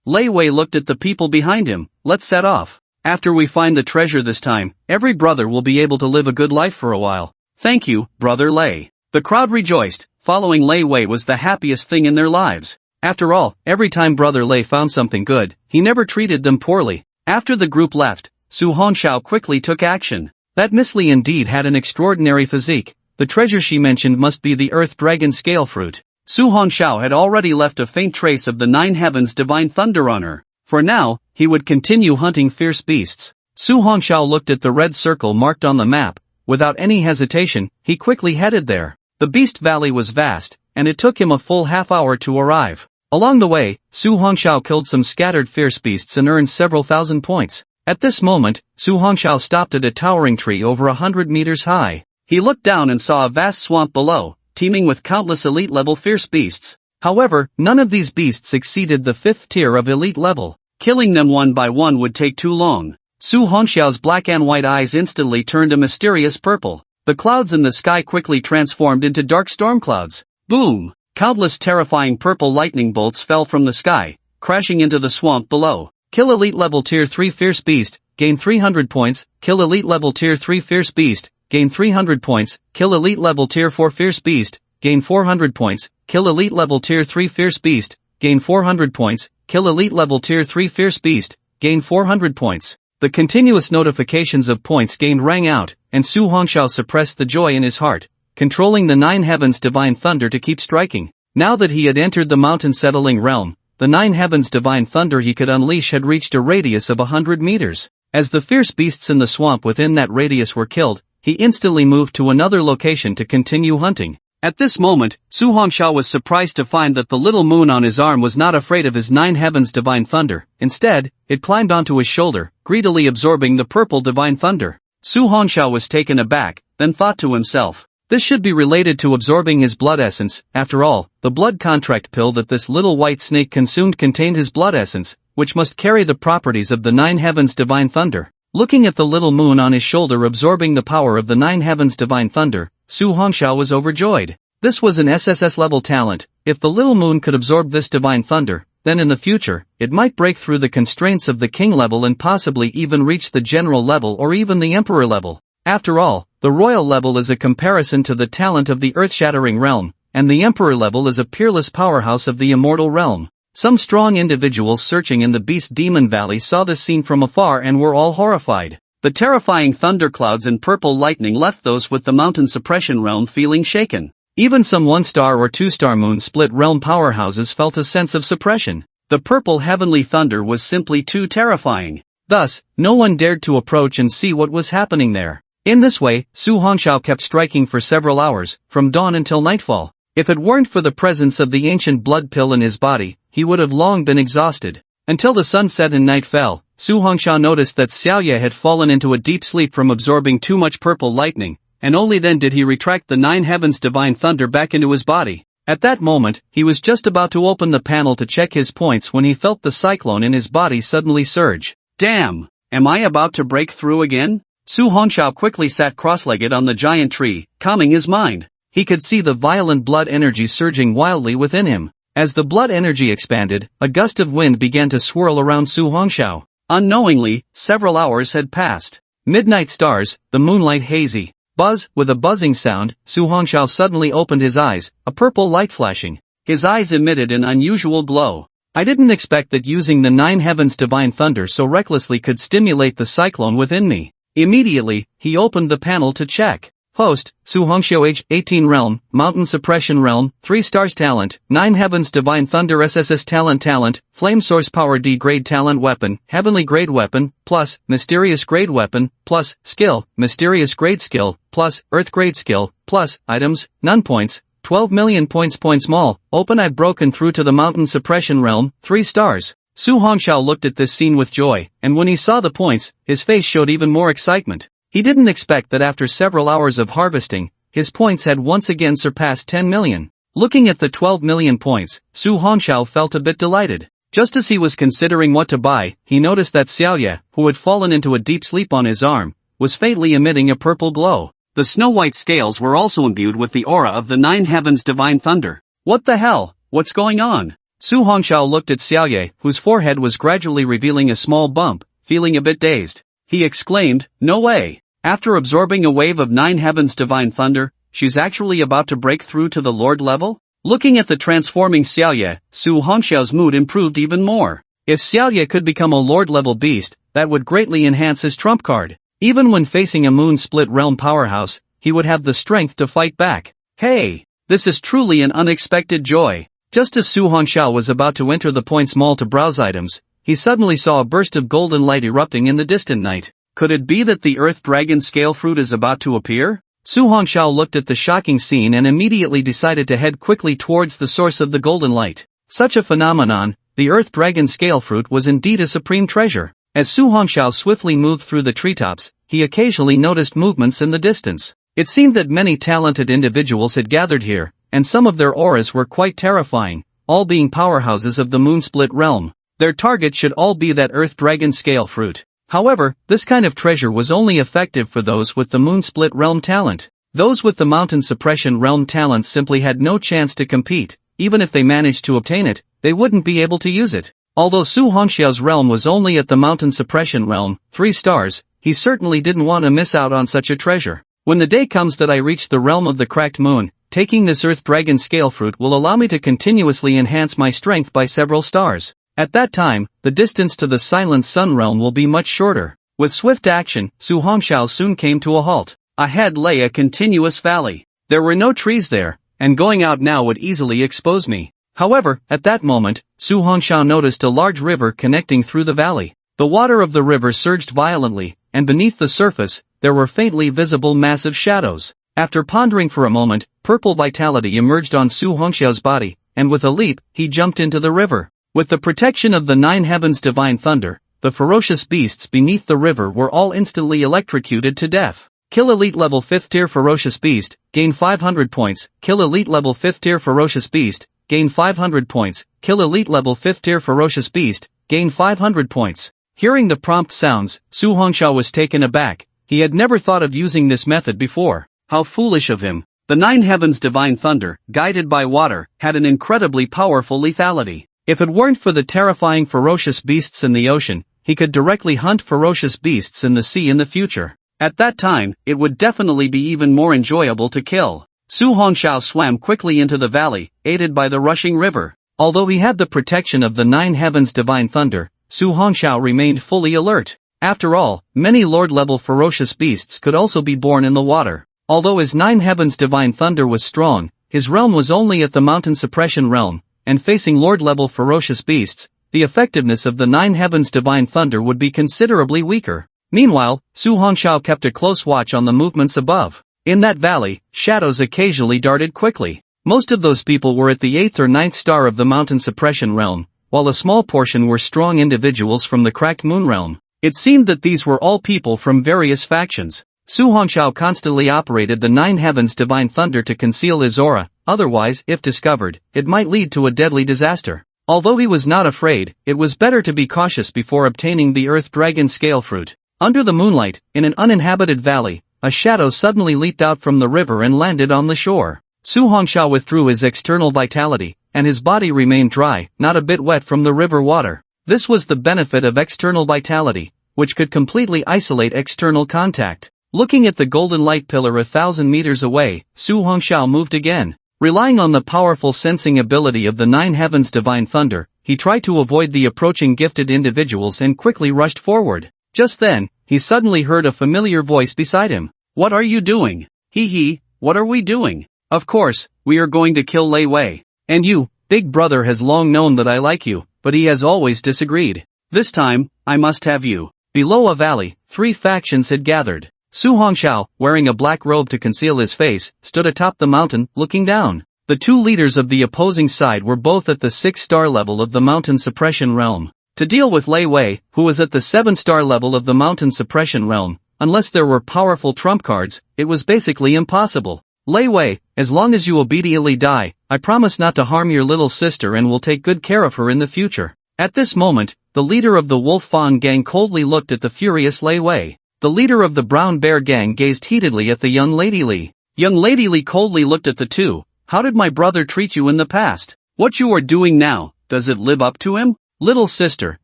Lei Wei looked at the people behind him. "Let's set off. After we find the treasure this time, every brother will be able to live a good life for a while." "Thank you, Brother Lei." The crowd rejoiced, following Lei Wei was the happiest thing in their lives. After all, every time Brother Lei found something good, he never treated them poorly. After the group left, Su Hongxiao quickly took action. That Miss Li indeed had an extraordinary physique. The treasure she mentioned must be the Earth Dragon Scale Fruit. Su Hongxiao had already left a faint trace of the Nine Heavens Divine Thunder on her. For now, he would continue hunting fierce beasts. Su Hongxiao looked at the red circle marked on the map. Without any hesitation, he quickly headed there. The Beast Valley was vast, and it took him a full half-hour to arrive. Along the way, Su Hongxiao killed some scattered fierce beasts and earned several thousand points. At this moment, Su Hongxiao stopped at a towering tree over 100 meters high. He looked down and saw a vast swamp below, teeming with countless elite-level fierce beasts. However, none of these beasts exceeded the 5th tier of elite level. Killing them one by one would take too long. Su Hongxiao's black and white eyes instantly turned a mysterious purple. The clouds in the sky quickly transformed into dark storm clouds. Boom! Countless terrifying purple lightning bolts fell from the sky, crashing into the swamp below. Kill elite level tier 3 fierce beast, gain 300 points. Kill elite level tier 3 fierce beast, gain 300 points. Kill elite level tier 4 fierce beast, gain 400 points. Kill elite level tier 3 fierce beast, gain 400 points. Kill elite level tier 3 fierce beast, gain 400 points. The continuous notifications of points gained rang out, and Su Hongxiao suppressed the joy in his heart, controlling the Nine Heavens Divine Thunder to keep striking. Now that he had entered the mountain settling realm, the Nine Heavens Divine Thunder he could unleash had reached a radius of 100 meters. As the fierce beasts in the swamp within that radius were killed, he instantly moved to another location to continue hunting. At this moment, Su Hongxiao was surprised to find that the little moon on his arm was not afraid of his Nine Heavens Divine Thunder. Instead, it climbed onto his shoulder, greedily absorbing the purple Divine Thunder. Su Hongxiao was taken aback, then thought to himself, this should be related to absorbing his blood essence. After all, the blood contract pill that this little white snake consumed contained his blood essence, which must carry the properties of the Nine Heavens Divine Thunder. Looking at the little moon on his shoulder absorbing the power of the Nine Heavens Divine Thunder, Su Hongxiao was overjoyed. This was an SSS-level talent. If the little moon could absorb this Divine Thunder, then in the future, it might break through the constraints of the king level and possibly even reach the general level or even the emperor level. After all, the royal level is a comparison to the talent of the earth-shattering realm, and the emperor level is a peerless powerhouse of the immortal realm. Some strong individuals searching in the Beast Demon Valley saw this scene from afar and were all horrified. The terrifying thunderclouds and purple lightning left those with the mountain suppression realm feeling shaken. Even some 1-star or 2-star moon split realm powerhouses felt a sense of suppression. The purple heavenly thunder was simply too terrifying. Thus, no one dared to approach and see what was happening there. In this way, Su Hongxiao kept striking for several hours, from dawn until nightfall. If it weren't for the presence of the ancient blood pill in his body, he would have long been exhausted. Until the sun set and night fell, Su Hongxiao noticed that Xiaoye had fallen into a deep sleep from absorbing too much purple lightning, and only then did he retract the Nine Heavens Divine Thunder back into his body. At that moment, he was just about to open the panel to check his points when he felt the cyclone in his body suddenly surge. Damn! Am I about to break through again? Su Hongxiao quickly sat cross-legged on the giant tree, calming his mind. He could see the violent blood energy surging wildly within him. As the blood energy expanded, a gust of wind began to swirl around Su Hongxiao. Unknowingly, several hours had passed. Midnight stars, the moonlight hazy. Buzz, with a buzzing sound, Su Hongxiao suddenly opened his eyes, a purple light flashing. His eyes emitted an unusual glow. I didn't expect that using the Nine Heavens Divine Thunder so recklessly could stimulate the cyclone within me. Immediately, he opened the panel to check. Host, Su Hongxiao age, 18 realm, mountain suppression realm, 3 stars talent, 9 heavens divine thunder SSS talent, flame source power D grade talent weapon, heavenly grade weapon, plus, mysterious grade weapon, plus, skill, mysterious grade skill, plus, earth grade skill, plus, items, none points, 12 million points mall, open I've broken through to the mountain suppression realm, 3 stars. Su Hongxiao looked at this scene with joy, and when he saw the points, his face showed even more excitement. He didn't expect that after several hours of harvesting, his points had once again surpassed 10 million. Looking at the 12 million points, Su Hongxiao felt a bit delighted. Just as he was considering what to buy, he noticed that Xiaoye, who had fallen into a deep sleep on his arm, was faintly emitting a purple glow. The snow-white scales were also imbued with the aura of the 9 heavens divine thunder. What the hell? What's going on? Su Hongxiao looked at Xiaoye, whose forehead was gradually revealing a small bump, feeling a bit dazed. He exclaimed, "No way!" After absorbing a wave of 9 heavens divine thunder, she's actually about to break through to the Lord level? Looking at the transforming Xiaoye, Su Hongxiao's mood improved even more. If Xiaoye could become a Lord-level beast, that would greatly enhance his trump card. Even when facing a moon-split realm powerhouse, he would have the strength to fight back. Hey! This is truly an unexpected joy. Just as Su Hongxiao was about to enter the Points Mall to browse items, he suddenly saw a burst of golden light erupting in the distant night. Could it be that the Earth Dragon Scale Fruit is about to appear? Su Hongxiao looked at the shocking scene and immediately decided to head quickly towards the source of the golden light. Such a phenomenon, the Earth Dragon Scale Fruit was indeed a supreme treasure. As Su Hongxiao swiftly moved through the treetops, he occasionally noticed movements in the distance. It seemed that many talented individuals had gathered here, and some of their auras were quite terrifying, all being powerhouses of the Moonsplit realm. Their target should all be that Earth Dragon Scale Fruit. However, this kind of treasure was only effective for those with the Moonsplit realm talent. Those with the Mountain Suppression realm talent simply had no chance to compete. Even if they managed to obtain it, they wouldn't be able to use it. Although Su Hongxiao's realm was only at the Mountain Suppression realm, 3 stars, he certainly didn't want to miss out on such a treasure. When the day comes that I reach the realm of the cracked moon, taking this Earth Dragon Scale Fruit will allow me to continuously enhance my strength by several stars. At that time, the distance to the Silent Sun realm will be much shorter. With swift action, Su Hongxiao soon came to a halt. Ahead lay a continuous valley. There were no trees there, and going out now would easily expose me. However, at that moment, Su Hongxiao noticed a large river connecting through the valley. The water of the river surged violently, and beneath the surface, there were faintly visible massive shadows. After pondering for a moment, purple vitality emerged on Su Hongxiao's body, and with a leap, he jumped into the river. With the protection of the 9 heavens divine thunder, the ferocious beasts beneath the river were all instantly electrocuted to death. Kill elite level 5th tier ferocious beast, gain 500 points. Kill elite level 5th tier ferocious beast, gain 500 points. Kill elite level 5th tier ferocious beast, gain 500 points. Hearing the prompt sounds, Su Hongxiao was taken aback. He had never thought of using this method before. How foolish of him. The 9 heavens divine thunder, guided by water, had an incredibly powerful lethality. If it weren't for the terrifying ferocious beasts in the ocean, he could directly hunt ferocious beasts in the sea in the future. At that time, it would definitely be even more enjoyable to kill. Su Hongxiao swam quickly into the valley, aided by the rushing river. Although he had the protection of the 9 heavens divine thunder, Su Hongxiao remained fully alert. After all, many Lord-level ferocious beasts could also be born in the water. Although his 9 heavens divine thunder was strong, his realm was only at the Mountain Suppression realm, and facing Lord-level ferocious beasts, the effectiveness of the 9 heavens divine thunder would be considerably weaker. Meanwhile, Su Hongxiao kept a close watch on the movements above. In that valley, shadows occasionally darted quickly. Most of those people were at the 8th or 9th star of the Mountain Suppression realm, while a small portion were strong individuals from the Cracked Moon realm. It seemed that these were all people from various factions. Su Hongxiao constantly operated the 9 heavens divine thunder to conceal his aura, otherwise, if discovered, it might lead to a deadly disaster. Although he was not afraid, it was better to be cautious before obtaining the Earth Dragon Scale Fruit. Under the moonlight, in an uninhabited valley, a shadow suddenly leaped out from the river and landed on the shore. Su Hongxiao withdrew his external vitality, and his body remained dry, not a bit wet from the river water. This was the benefit of external vitality, which could completely isolate external contact. Looking at the golden light pillar 1,000 meters away, Su Hongxiao moved again. Relying on the powerful sensing ability of the 9 heavens divine thunder, he tried to avoid the approaching gifted individuals and quickly rushed forward. Just then, he suddenly heard a familiar voice beside him. What are you doing? Hee, what are we doing? Of course, we are going to kill Lei Wei. And you, big brother has long known that I like you, but he has always disagreed. This time, I must have you. Below a valley, 3 factions had gathered. Su Hongxiao, wearing a black robe to conceal his face, stood atop the mountain, looking down. The 2 leaders of the opposing side were both at the 6-star level of the Mountain Suppression realm. To deal with Lei Wei, who was at the 7-star level of the Mountain Suppression realm, unless there were powerful trump cards, it was basically impossible. Lei Wei, as long as you obediently die, I promise not to harm your little sister and will take good care of her in the future. At this moment, the leader of the Wolf Fawn gang coldly looked at the furious Lei Wei. The leader of the Brown Bear gang gazed heatedly at the young Lady Li. Young Lady Li coldly looked at the 2. How did my brother treat you in the past? What you are doing now, does it live up to him? Little sister,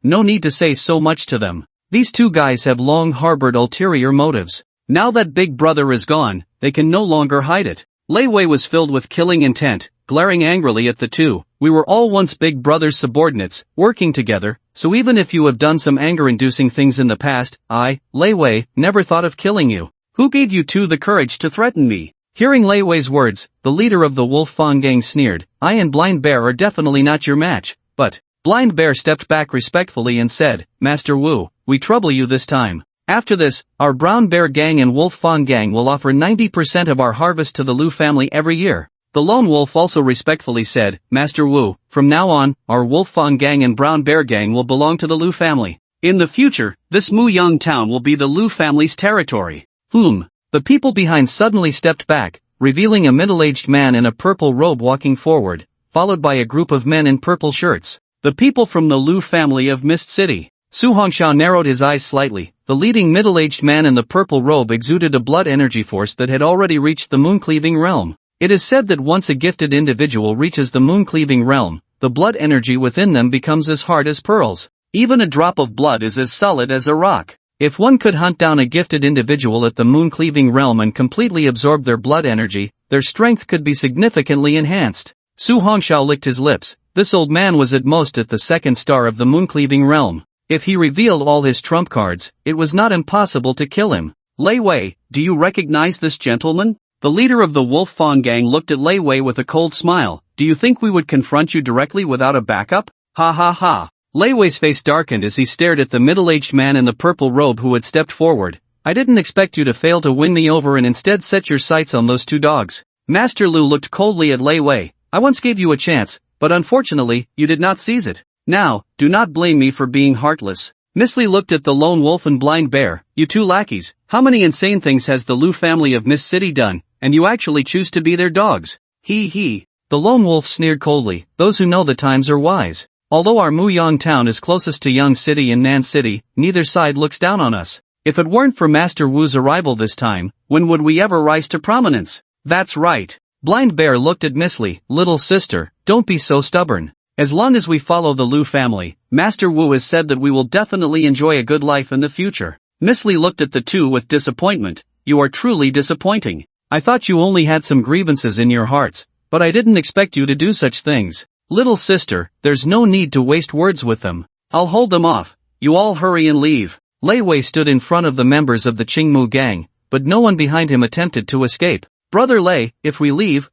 no need to say so much to them. These 2 guys have long harbored ulterior motives. Now that big brother is gone, they can no longer hide it. Lei Wei was filled with killing intent, glaring angrily at the two. We were all once Big Brother's subordinates, working together, so even if you have done some anger-inducing things in the past, I, Lei Wei, never thought of killing you. Who gave you two the courage to threaten me? Hearing Lei Wei's words, the leader of the Wolf Fang gang sneered. I and Blind Bear are definitely not your match, but... Blind Bear stepped back respectfully and said, Master Wu, we trouble you this time. After this, our Brown Bear gang and Wolf Fang gang will offer 90% of our harvest to the Lu family every year. The Lone Wolf also respectfully said, Master Wu, from now on, our Wolf Fang gang and Brown Bear gang will belong to the Lu family. In the future, this Muyang town will be the Lu family's territory. The people behind suddenly stepped back, revealing a middle-aged man in a purple robe walking forward, followed by a group of men in purple shirts. The people from the Lu family of Mist City. Su Hongxiao narrowed his eyes slightly. The leading middle-aged man in the purple robe exuded a blood energy force that had already reached the moon-cleaving realm. It is said that once a gifted individual reaches the moon-cleaving realm, the blood energy within them becomes as hard as pearls. Even a drop of blood is as solid as a rock. If one could hunt down a gifted individual at the moon-cleaving realm and completely absorb their blood energy, their strength could be significantly enhanced. Su Hongxiao licked his lips. This old man was at most at the second star of the moon-cleaving realm. If he revealed all his trump cards, it was not impossible to kill him. Lei Wei, do you recognize this gentleman? The leader of the Wolf Fang gang looked at Lei Wei with a cold smile. Do you think we would confront you directly without a backup? Ha ha ha. Lei Wei's face darkened as he stared at the middle-aged man in the purple robe who had stepped forward. I didn't expect you to fail to win me over and instead set your sights on those two dogs. Master Lu looked coldly at Lei Wei. I once gave you a chance, but unfortunately, you did not seize it. Now, do not blame me for being heartless. Miss Li looked at the Lone Wolf and Blind Bear. You two lackeys, how many insane things has the Lu family of Mist City done, and you actually choose to be their dogs? He. The Lone Wolf sneered coldly. Those who know the times are wise. Although our Muyang town is closest to Yang City and Nan City, neither side looks down on us. If it weren't for Master Wu's arrival this time, when would we ever rise to prominence? That's right. Blind Bear looked at Miss Li. Little sister, don't be so stubborn. As long as we follow the Lu family, Master Wu has said that we will definitely enjoy a good life in the future. Miss Li looked at the two with disappointment. You are truly disappointing. I thought you only had some grievances in your hearts, but I didn't expect you to do such things. Little sister, there's no need to waste words with them. I'll hold them off. You all hurry and leave. Lei Wei stood in front of the members of the Qingmu gang, but no one behind him attempted to escape. Brother Lei, if we leave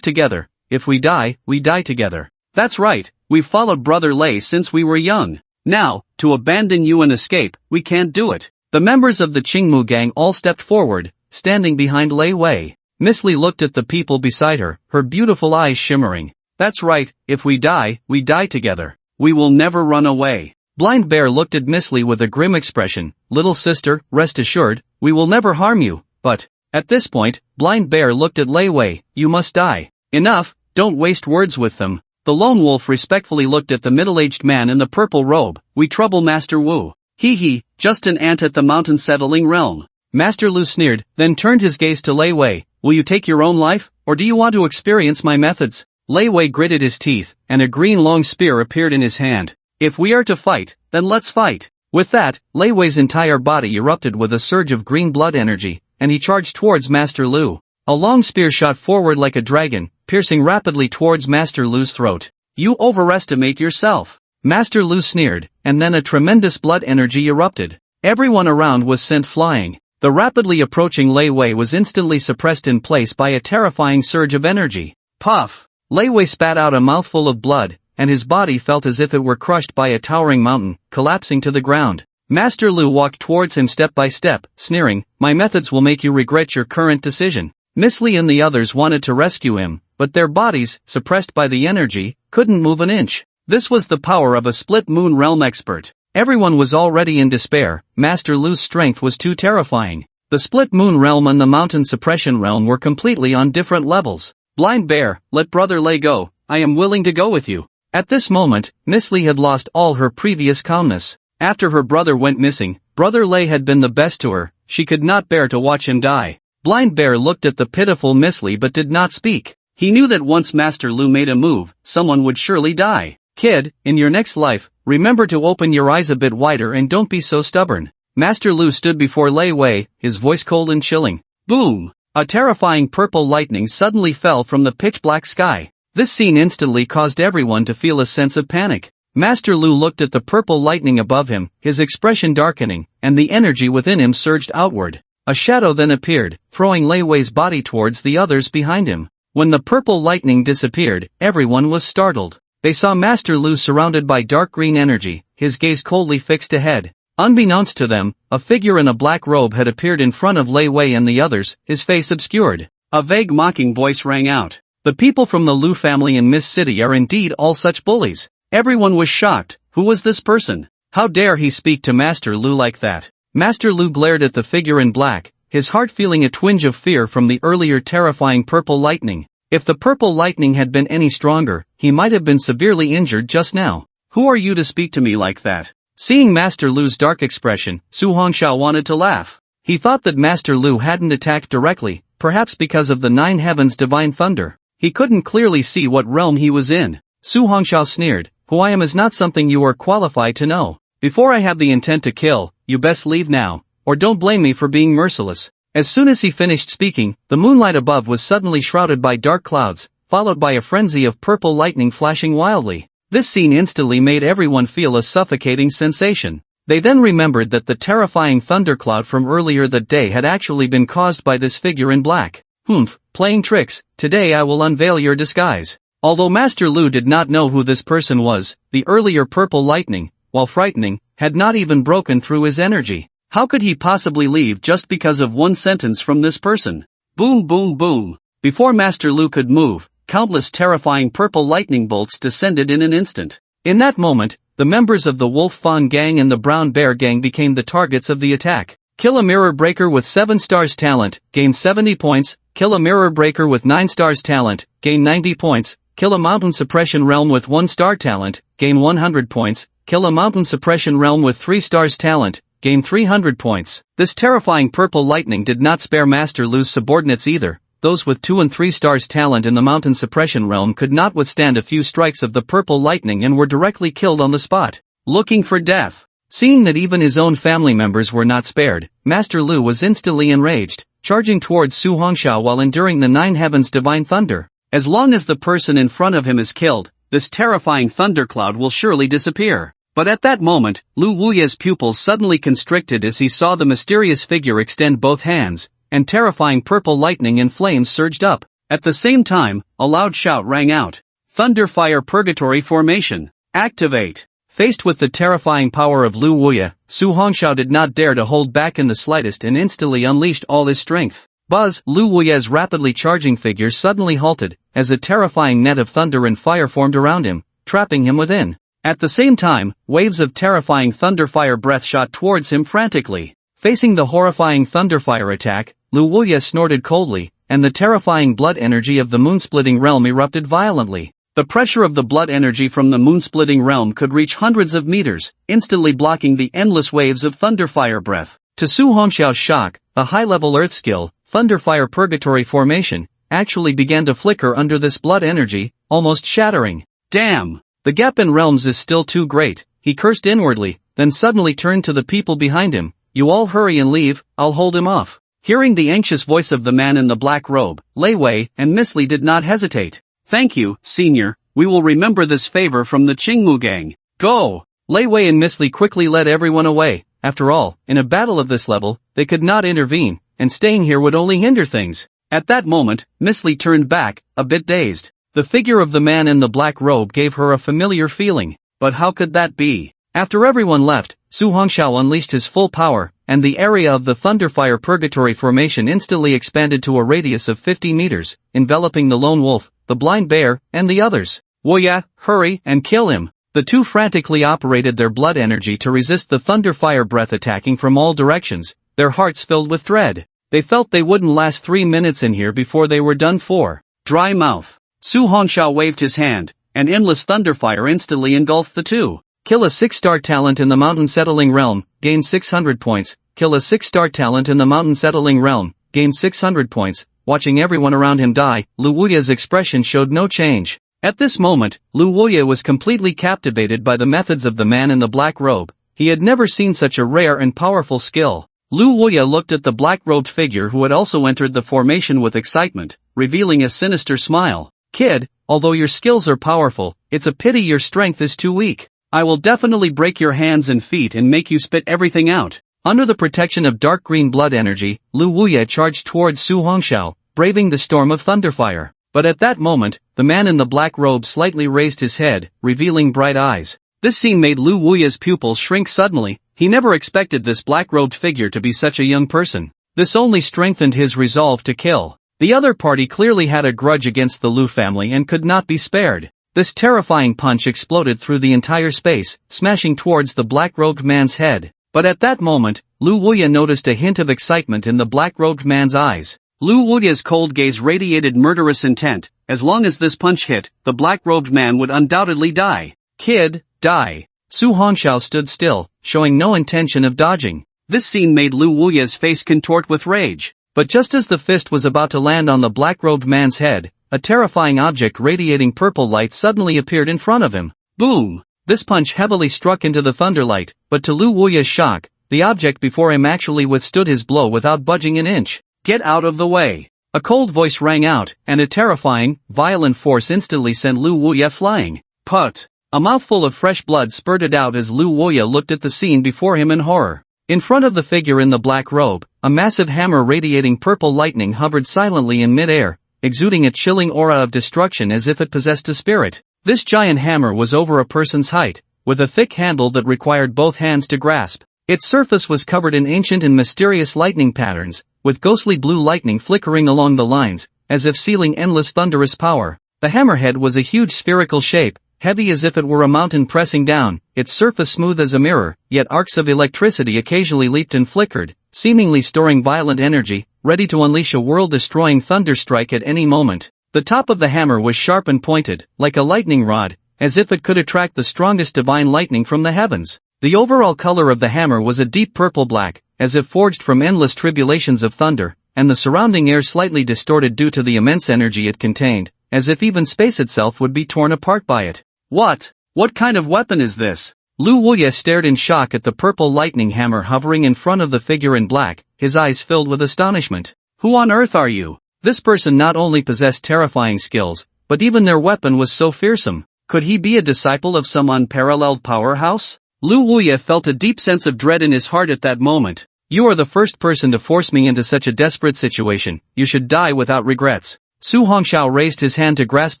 together. If we die together. That's right, we've followed Brother Lei since we were young. Now, to abandon you and escape, we can't do it. The members of the Qingmu gang all stepped forward, standing behind Lei Wei. Miss Li looked at the people beside her, her beautiful eyes shimmering. That's right, if we die together. We will never run away. Blind Bear looked at Miss Li with a grim expression. Little sister, rest assured, we will never harm you, but... At this point, Blind Bear looked at Lei Wei. You must die. Enough, don't waste words with them. The Lone Wolf respectfully looked at the middle-aged man in the purple robe. We trouble Master Wu. He, just an ant at the mountain settling realm. Master Lu sneered, then turned his gaze to Lei Wei. Will you take your own life, or do you want to experience my methods? Lei Wei gritted his teeth, and a green long spear appeared in his hand. If we are to fight, then let's fight. With that, Lei Wei's entire body erupted with a surge of green blood energy, and he charged towards Master Lu. A long spear shot forward like a dragon, piercing rapidly towards Master Lu's throat. You overestimate yourself. Master Lu sneered, and then a tremendous blood energy erupted. Everyone around was sent flying. The rapidly approaching Lei Wei was instantly suppressed in place by a terrifying surge of energy. Puff! Lei Wei spat out a mouthful of blood, and his body felt as if it were crushed by a towering mountain, collapsing to the ground. Master Lu walked towards him step by step, sneering, my methods will make you regret your current decision. Miss Li and the others wanted to rescue him, but their bodies, suppressed by the energy, couldn't move an inch. This was the power of a split moon realm expert. Everyone was already in despair. Master Lu's strength was too terrifying. The split moon realm and the mountain suppression realm were completely on different levels. Blind Bear, let Brother Lei go. I am willing to go with you. At this moment, Miss Li had lost all her previous calmness. After her brother went missing, Brother Lei had been the best to her. She could not bear to watch him die. Blind Bear looked at the pitiful Miss Li but did not speak. He knew that once Master Lu made a move, someone would surely die. Kid, in your next life, remember to open your eyes a bit wider and don't be so stubborn. Master Lu stood before Lei Wei, his voice cold and chilling. Boom! A terrifying purple lightning suddenly fell from the pitch-black sky. This scene instantly caused everyone to feel a sense of panic. Master Lu looked at the purple lightning above him, his expression darkening, and the energy within him surged outward. A shadow then appeared, throwing Lei Wei's body towards the others behind him. When the purple lightning disappeared, everyone was startled. They saw Master Lu surrounded by dark green energy, his gaze coldly fixed ahead. Unbeknownst to them, a figure in a black robe had appeared in front of Lei Wei and the others, his face obscured. A vague mocking voice rang out. The people from the Lu family in Mist City are indeed all such bullies. Everyone was shocked. Who was this person? How dare he speak to Master Lu like that? Master Lu glared at the figure in black, his heart feeling a twinge of fear from the earlier terrifying purple lightning. If the purple lightning had been any stronger, he might have been severely injured just now. Who are you to speak to me like that? Seeing Master Lu's dark expression, Su Hongxiao wanted to laugh. He thought that Master Lu hadn't attacked directly, perhaps because of the Nine Heavens' divine thunder. He couldn't clearly see what realm he was in. Su Hongxiao sneered, "Who I am is not something you are qualified to know. Before I have the intent to kill, you best leave now, or don't blame me for being merciless." As soon as he finished speaking, the moonlight above was suddenly shrouded by dark clouds, followed by a frenzy of purple lightning flashing wildly. This scene instantly made everyone feel a suffocating sensation. They then remembered that the terrifying thundercloud from earlier that day had actually been caused by this figure in black. "Humph, playing tricks, today I will unveil your disguise." Although Master Lu did not know who this person was, the earlier purple lightning, while frightening, had not even broken through his energy. How could he possibly leave just because of one sentence from this person? Boom boom boom. Before Master Lu could move, countless terrifying purple lightning bolts descended in an instant. In that moment, the members of the Wolf Fawn Gang and the Brown Bear Gang became the targets of the attack. Kill a Mirror Breaker with 7 stars talent, gain 70 points, kill a Mirror Breaker with 9 stars talent, gain 90 points, kill a Mountain Suppression Realm with 1 star talent, gain 100 points, kill a Mountain Suppression Realm with 3 stars talent, gain 300 points. This terrifying purple lightning did not spare Master Lu's subordinates either. Those with 2 and 3 stars talent in the Mountain Suppression Realm could not withstand a few strikes of the purple lightning and were directly killed on the spot. Looking for death. Seeing that even his own family members were not spared, Master Lu was instantly enraged, charging towards Su Hongxiao while enduring the Nine Heavens' divine thunder. As long as the person in front of him is killed, this terrifying thundercloud will surely disappear. But at that moment, Lu Wuye's pupils suddenly constricted as he saw the mysterious figure extend both hands, and terrifying purple lightning and flames surged up. At the same time, a loud shout rang out. Thunderfire Purgatory Formation. Activate. Faced with the terrifying power of Lu Wuye, Su Hongxiao did not dare to hold back in the slightest and instantly unleashed all his strength. Buzz! Lu Wuye's rapidly charging figure suddenly halted, as a terrifying net of thunder and fire formed around him, trapping him within. At the same time, waves of terrifying thunderfire breath shot towards him frantically. Facing the horrifying thunderfire attack, Lu Wuye snorted coldly, and the terrifying blood energy of the moon-splitting realm erupted violently. The pressure of the blood energy from the moon-splitting realm could reach hundreds of meters, instantly blocking the endless waves of thunderfire breath. To Su Hongxiao's shock, a high-level earth skill, Thunderfire Purgatory Formation, actually began to flicker under this blood energy, almost shattering. Damn! The gap in realms is still too great, he cursed inwardly, then suddenly turned to the people behind him. You all hurry and leave, I'll hold him off. Hearing the anxious voice of the man in the black robe, Lei Wei and Miss Li did not hesitate. Thank you, senior, we will remember this favor from the Qingmu gang. Go! Lei Wei and Miss Li quickly led everyone away. After all, in a battle of this level, they could not intervene, and staying here would only hinder things. At that moment, Miss Li turned back, a bit dazed. The figure of the man in the black robe gave her a familiar feeling, but how could that be? After everyone left, Su Hongxiao unleashed his full power, and the area of the Thunderfire Purgatory Formation instantly expanded to a radius of 50 meters, enveloping the lone wolf, the blind bear, and the others. Wuye, hurry and kill him. The two frantically operated their blood energy to resist the Thunderfire breath attacking from all directions, their hearts filled with dread. They felt they wouldn't last 3 minutes in here before they were done for. Dry mouth. Su Hongxiao waved his hand, and endless thunderfire instantly engulfed the two. Kill a 6-star talent in the Mountain Settling Realm, gain 600 points. Kill a 6-star talent in the Mountain Settling Realm, gain 600 points. Watching everyone around him die, Lu Wuye's expression showed no change. At this moment, Lu Wuye was completely captivated by the methods of the man in the black robe. He had never seen such a rare and powerful skill. Lu Wuya looked at the black-robed figure who had also entered the formation with excitement, revealing a sinister smile. Kid, although your skills are powerful, it's a pity your strength is too weak. I will definitely break your hands and feet and make you spit everything out. Under the protection of dark green blood energy, Lu Wuya charged towards Su Hongxiao, braving the storm of thunderfire. But at that moment, the man in the black robe slightly raised his head, revealing bright eyes. This scene made Lu Wuya's pupils shrink suddenly. He never expected this black-robed figure to be such a young person. This only strengthened his resolve to kill. The other party clearly had a grudge against the Lu family and could not be spared. This terrifying punch exploded through the entire space, smashing towards the black-robed man's head. But at that moment, Lu Wuya noticed a hint of excitement in the black-robed man's eyes. Lu Wuya's cold gaze radiated murderous intent. As long as this punch hit, the black-robed man would undoubtedly die. Kid, die. Su Hongxiao stood still, showing no intention of dodging. This scene made Lu Wuya's face contort with rage. But just as the fist was about to land on the black-robed man's head, a terrifying object radiating purple light suddenly appeared in front of him. Boom! This punch heavily struck into the thunderlight, but to Lu Wuya's shock, the object before him actually withstood his blow without budging an inch. Get out of the way! A cold voice rang out, and a terrifying, violent force instantly sent Lu Wuya flying. Put! A mouthful of fresh blood spurted out as Lu Wuya looked at the scene before him in horror. In front of the figure in the black robe, a massive hammer radiating purple lightning hovered silently in mid-air, exuding a chilling aura of destruction as if it possessed a spirit. This giant hammer was over a person's height, with a thick handle that required both hands to grasp. Its surface was covered in ancient and mysterious lightning patterns, with ghostly blue lightning flickering along the lines, as if sealing endless thunderous power. The hammerhead was a huge spherical shape, heavy as if it were a mountain pressing down, its surface smooth as a mirror, yet arcs of electricity occasionally leaped and flickered, seemingly storing violent energy, ready to unleash a world-destroying thunderstrike at any moment. The top of the hammer was sharp and pointed, like a lightning rod, as if it could attract the strongest divine lightning from the heavens. The overall color of the hammer was a deep purple-black, as if forged from endless tribulations of thunder, and the surrounding air slightly distorted due to the immense energy it contained, as if even space itself would be torn apart by it. What kind of weapon is this? Lu Wuya stared in shock at the purple lightning hammer hovering in front of the figure in black, his eyes filled with astonishment. Who on earth are you? This person not only possessed terrifying skills, but even their weapon was so fearsome. Could he be a disciple of some unparalleled powerhouse? Lu Wuya felt a deep sense of dread in his heart at that moment. You are the first person to force me into such a desperate situation. You should die without regrets. Su Hongxiao raised his hand to grasp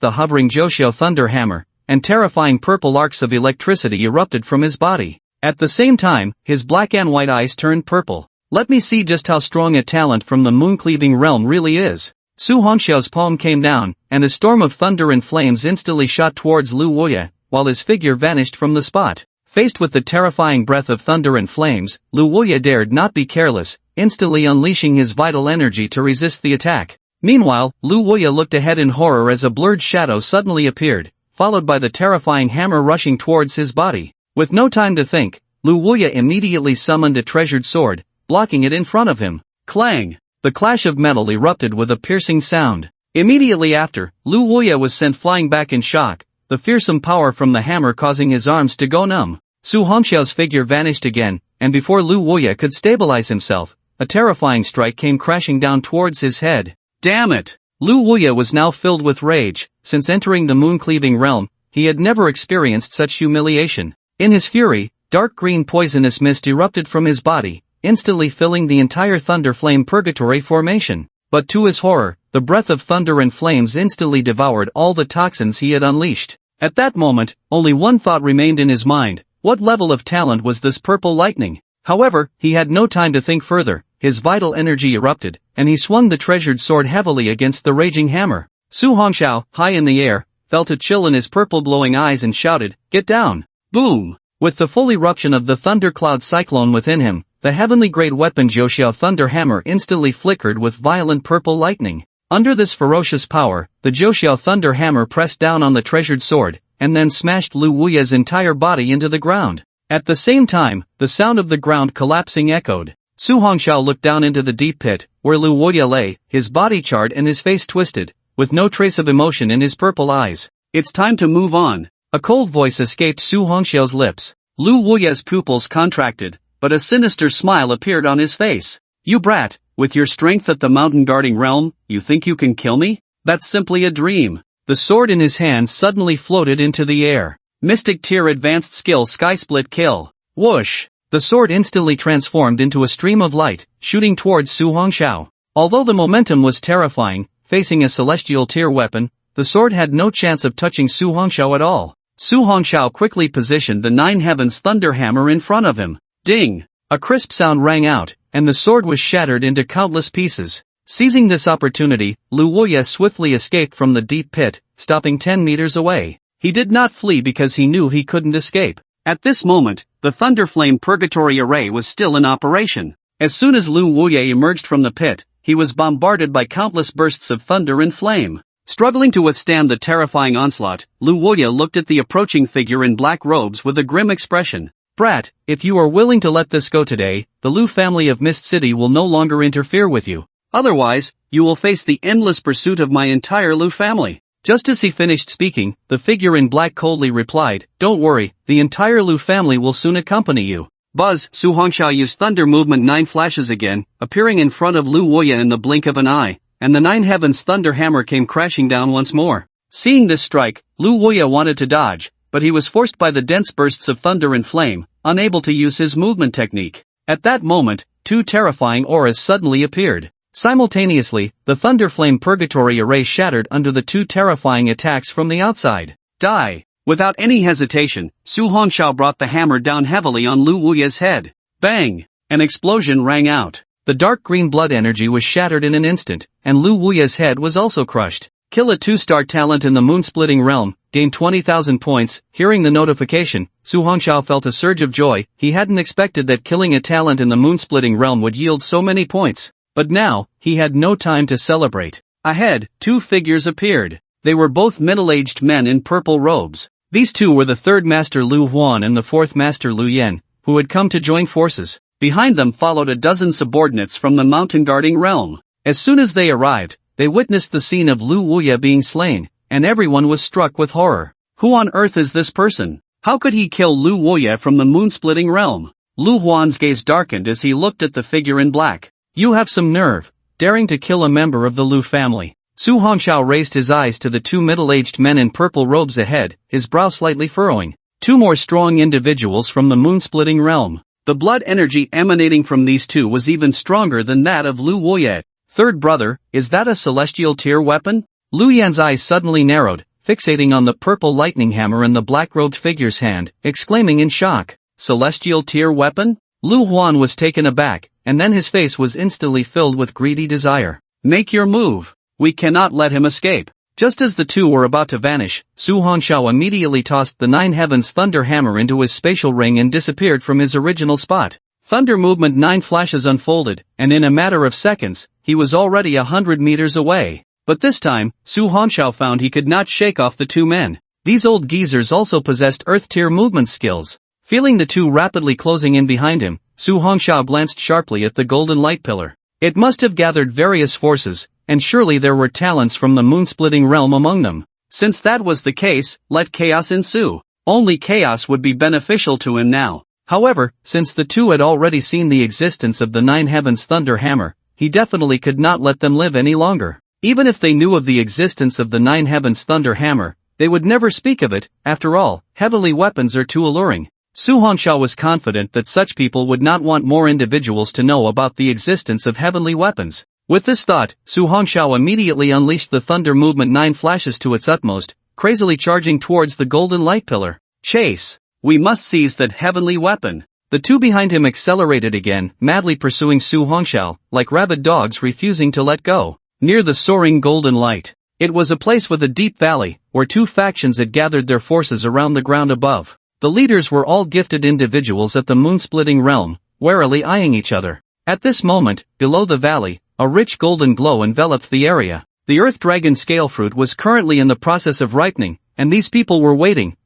the hovering Joxiao thunder hammer, and terrifying purple arcs of electricity erupted from his body. At the same time, his black and white eyes turned purple. Let me see just how strong a talent from the moon-cleaving realm really is. Su Hongxiao's palm came down, and a storm of thunder and flames instantly shot towards Lu Wuya, while his figure vanished from the spot. Faced with the terrifying breath of thunder and flames, Lu Wuya dared not be careless, instantly unleashing his vital energy to resist the attack. Meanwhile, Lu Wuya looked ahead in horror as a blurred shadow suddenly appeared, followed by the terrifying hammer rushing towards his body. With no time to think, Lu Wuya immediately summoned a treasured sword, blocking it in front of him. Clang! The clash of metal erupted with a piercing sound. Immediately after, Lu Wuya was sent flying back in shock, the fearsome power from the hammer causing his arms to go numb. Su Hongxiao's figure vanished again, and before Lu Wuya could stabilize himself, a terrifying strike came crashing down towards his head. Damn it! Lu Wuya was now filled with rage. Since entering the moon-cleaving realm, he had never experienced such humiliation. In his fury, dark green poisonous mist erupted from his body, instantly filling the entire thunder flame purgatory formation. But to his horror, the breath of thunder and flames instantly devoured all the toxins he had unleashed. At that moment, only one thought remained in his mind: what level of talent was this purple lightning? However, he had no time to think further. His vital energy erupted, and he swung the treasured sword heavily against the raging hammer. Su Hongxiao, high in the air, felt a chill in his purple-glowing eyes and shouted, "Get down!" Boom! With the full eruption of the thundercloud cyclone within him, the heavenly grade weapon Joxiao Thunder Hammer instantly flickered with violent purple lightning. Under this ferocious power, the Joxiao Thunder Hammer pressed down on the treasured sword, and then smashed Lu Wuya's entire body into the ground. At the same time, the sound of the ground collapsing echoed. Su Hongxiao looked down into the deep pit, where Lu Wuya lay, his body charred and his face twisted, with no trace of emotion in his purple eyes. It's time to move on. A cold voice escaped Su Hongxiao's lips. Lu Wuya's pupils contracted, but a sinister smile appeared on his face. "You brat, with your strength at the mountain guarding realm, you think you can kill me? That's simply a dream." The sword in his hand suddenly floated into the air. Mystic Tier Advanced Skill Sky Split Kill. Whoosh! The sword instantly transformed into a stream of light, shooting towards Su Hongxiao. Although the momentum was terrifying, facing a celestial tier weapon, the sword had no chance of touching Su Hongxiao at all. Su Hongxiao quickly positioned the Nine Heavens Thunder Hammer in front of him. Ding! A crisp sound rang out, and the sword was shattered into countless pieces. Seizing this opportunity, Lu Wuye swiftly escaped from the deep pit, stopping 10 meters away. He did not flee because he knew he couldn't escape. At this moment, the Thunderflame Purgatory Array was still in operation. As soon as Lu Wuye emerged from the pit, he was bombarded by countless bursts of thunder and flame. Struggling to withstand the terrifying onslaught, Lu Wuye looked at the approaching figure in black robes with a grim expression. "Brat, if you are willing to let this go today, the Lu family of Mist City will no longer interfere with you. Otherwise, you will face the endless pursuit of my entire Lu family." Just as he finished speaking, the figure in black coldly replied, "Don't worry, the entire Lu family will soon accompany you." Buzz! Su Hongxiao used Thunder Movement 9 flashes again, appearing in front of Lu Wuye in the blink of an eye, and the Nine Heavens Thunder Hammer came crashing down once more. Seeing this strike, Lu Wuye wanted to dodge, but he was forced by the dense bursts of thunder and flame, unable to use his movement technique. At that moment, two terrifying auras suddenly appeared. Simultaneously, the Thunderflame Purgatory Array shattered under the two terrifying attacks from the outside. Die! Without any hesitation, Su Hongxiao brought the hammer down heavily on Lu Wuye's head. Bang! An explosion rang out. The dark green blood energy was shattered in an instant, and Lu Wuye's head was also crushed. Kill a 2-star talent in the moon-splitting realm, gain 20,000 points. Hearing the notification, Su Hongxiao felt a surge of joy. He hadn't expected that killing a talent in the moon-splitting realm would yield so many points. But now, he had no time to celebrate. Ahead, two figures appeared. They were both middle-aged men in purple robes. These two were the third Master Lu Huan and the fourth Master Lu Yan, who had come to join forces. Behind them followed a dozen subordinates from the mountain guarding realm. As soon as they arrived, they witnessed the scene of Lu Wuye being slain, and everyone was struck with horror. Who on earth is this person? How could he kill Lu Wuye from the moon-splitting realm? Lu Huan's gaze darkened as he looked at the figure in black. "You have some nerve, daring to kill a member of the Lu family." Su Hongxiao raised his eyes to the two middle-aged men in purple robes ahead, his brow slightly furrowing. Two more strong individuals from the moon-splitting realm. The blood energy emanating from these two was even stronger than that of Lu Wuye. "Third brother, is that a celestial tier weapon?" Lu Yan's eyes suddenly narrowed, fixating on the purple lightning hammer in the black-robed figure's hand, exclaiming in shock. "Celestial tier weapon?" Lu Huan was taken aback, and then his face was instantly filled with greedy desire. "Make your move. We cannot let him escape." Just as the two were about to vanish, Su Hongxiao immediately tossed the Nine Heavens Thunder Hammer into his spatial ring and disappeared from his original spot. Thunder Movement 9 flashes unfolded, and in a matter of seconds, he was already 100 meters away. But this time, Su Hongxiao found he could not shake off the two men. These old geezers also possessed Earth-tier movement skills. Feeling the two rapidly closing in behind him, Su Hongxiao glanced sharply at the golden light pillar. It must have gathered various forces, and surely there were talents from the moon-splitting realm among them. Since that was the case, let chaos ensue. Only chaos would be beneficial to him now. However, since the two had already seen the existence of the Nine Heavens Thunder Hammer, he definitely could not let them live any longer. Even if they knew of the existence of the Nine Heavens Thunder Hammer, they would never speak of it. After all, heavenly weapons are too alluring. Su Hongxiao was confident that such people would not want more individuals to know about the existence of heavenly weapons. With this thought, Su Hongxiao immediately unleashed the Thunder Movement 9 flashes to its utmost, crazily charging towards the golden light pillar. Chase! We must seize that heavenly weapon. The two behind him accelerated again, madly pursuing Su Hongxiao, like rabid dogs refusing to let go. Near the soaring golden light. It was a place with a deep valley, where two factions had gathered their forces around the ground above. The leaders were all gifted individuals at the moon-splitting realm, warily eyeing each other. At this moment, below the valley, a rich golden glow enveloped the area. The Earth Dragon scale fruit was currently in the process of ripening, and these people were waiting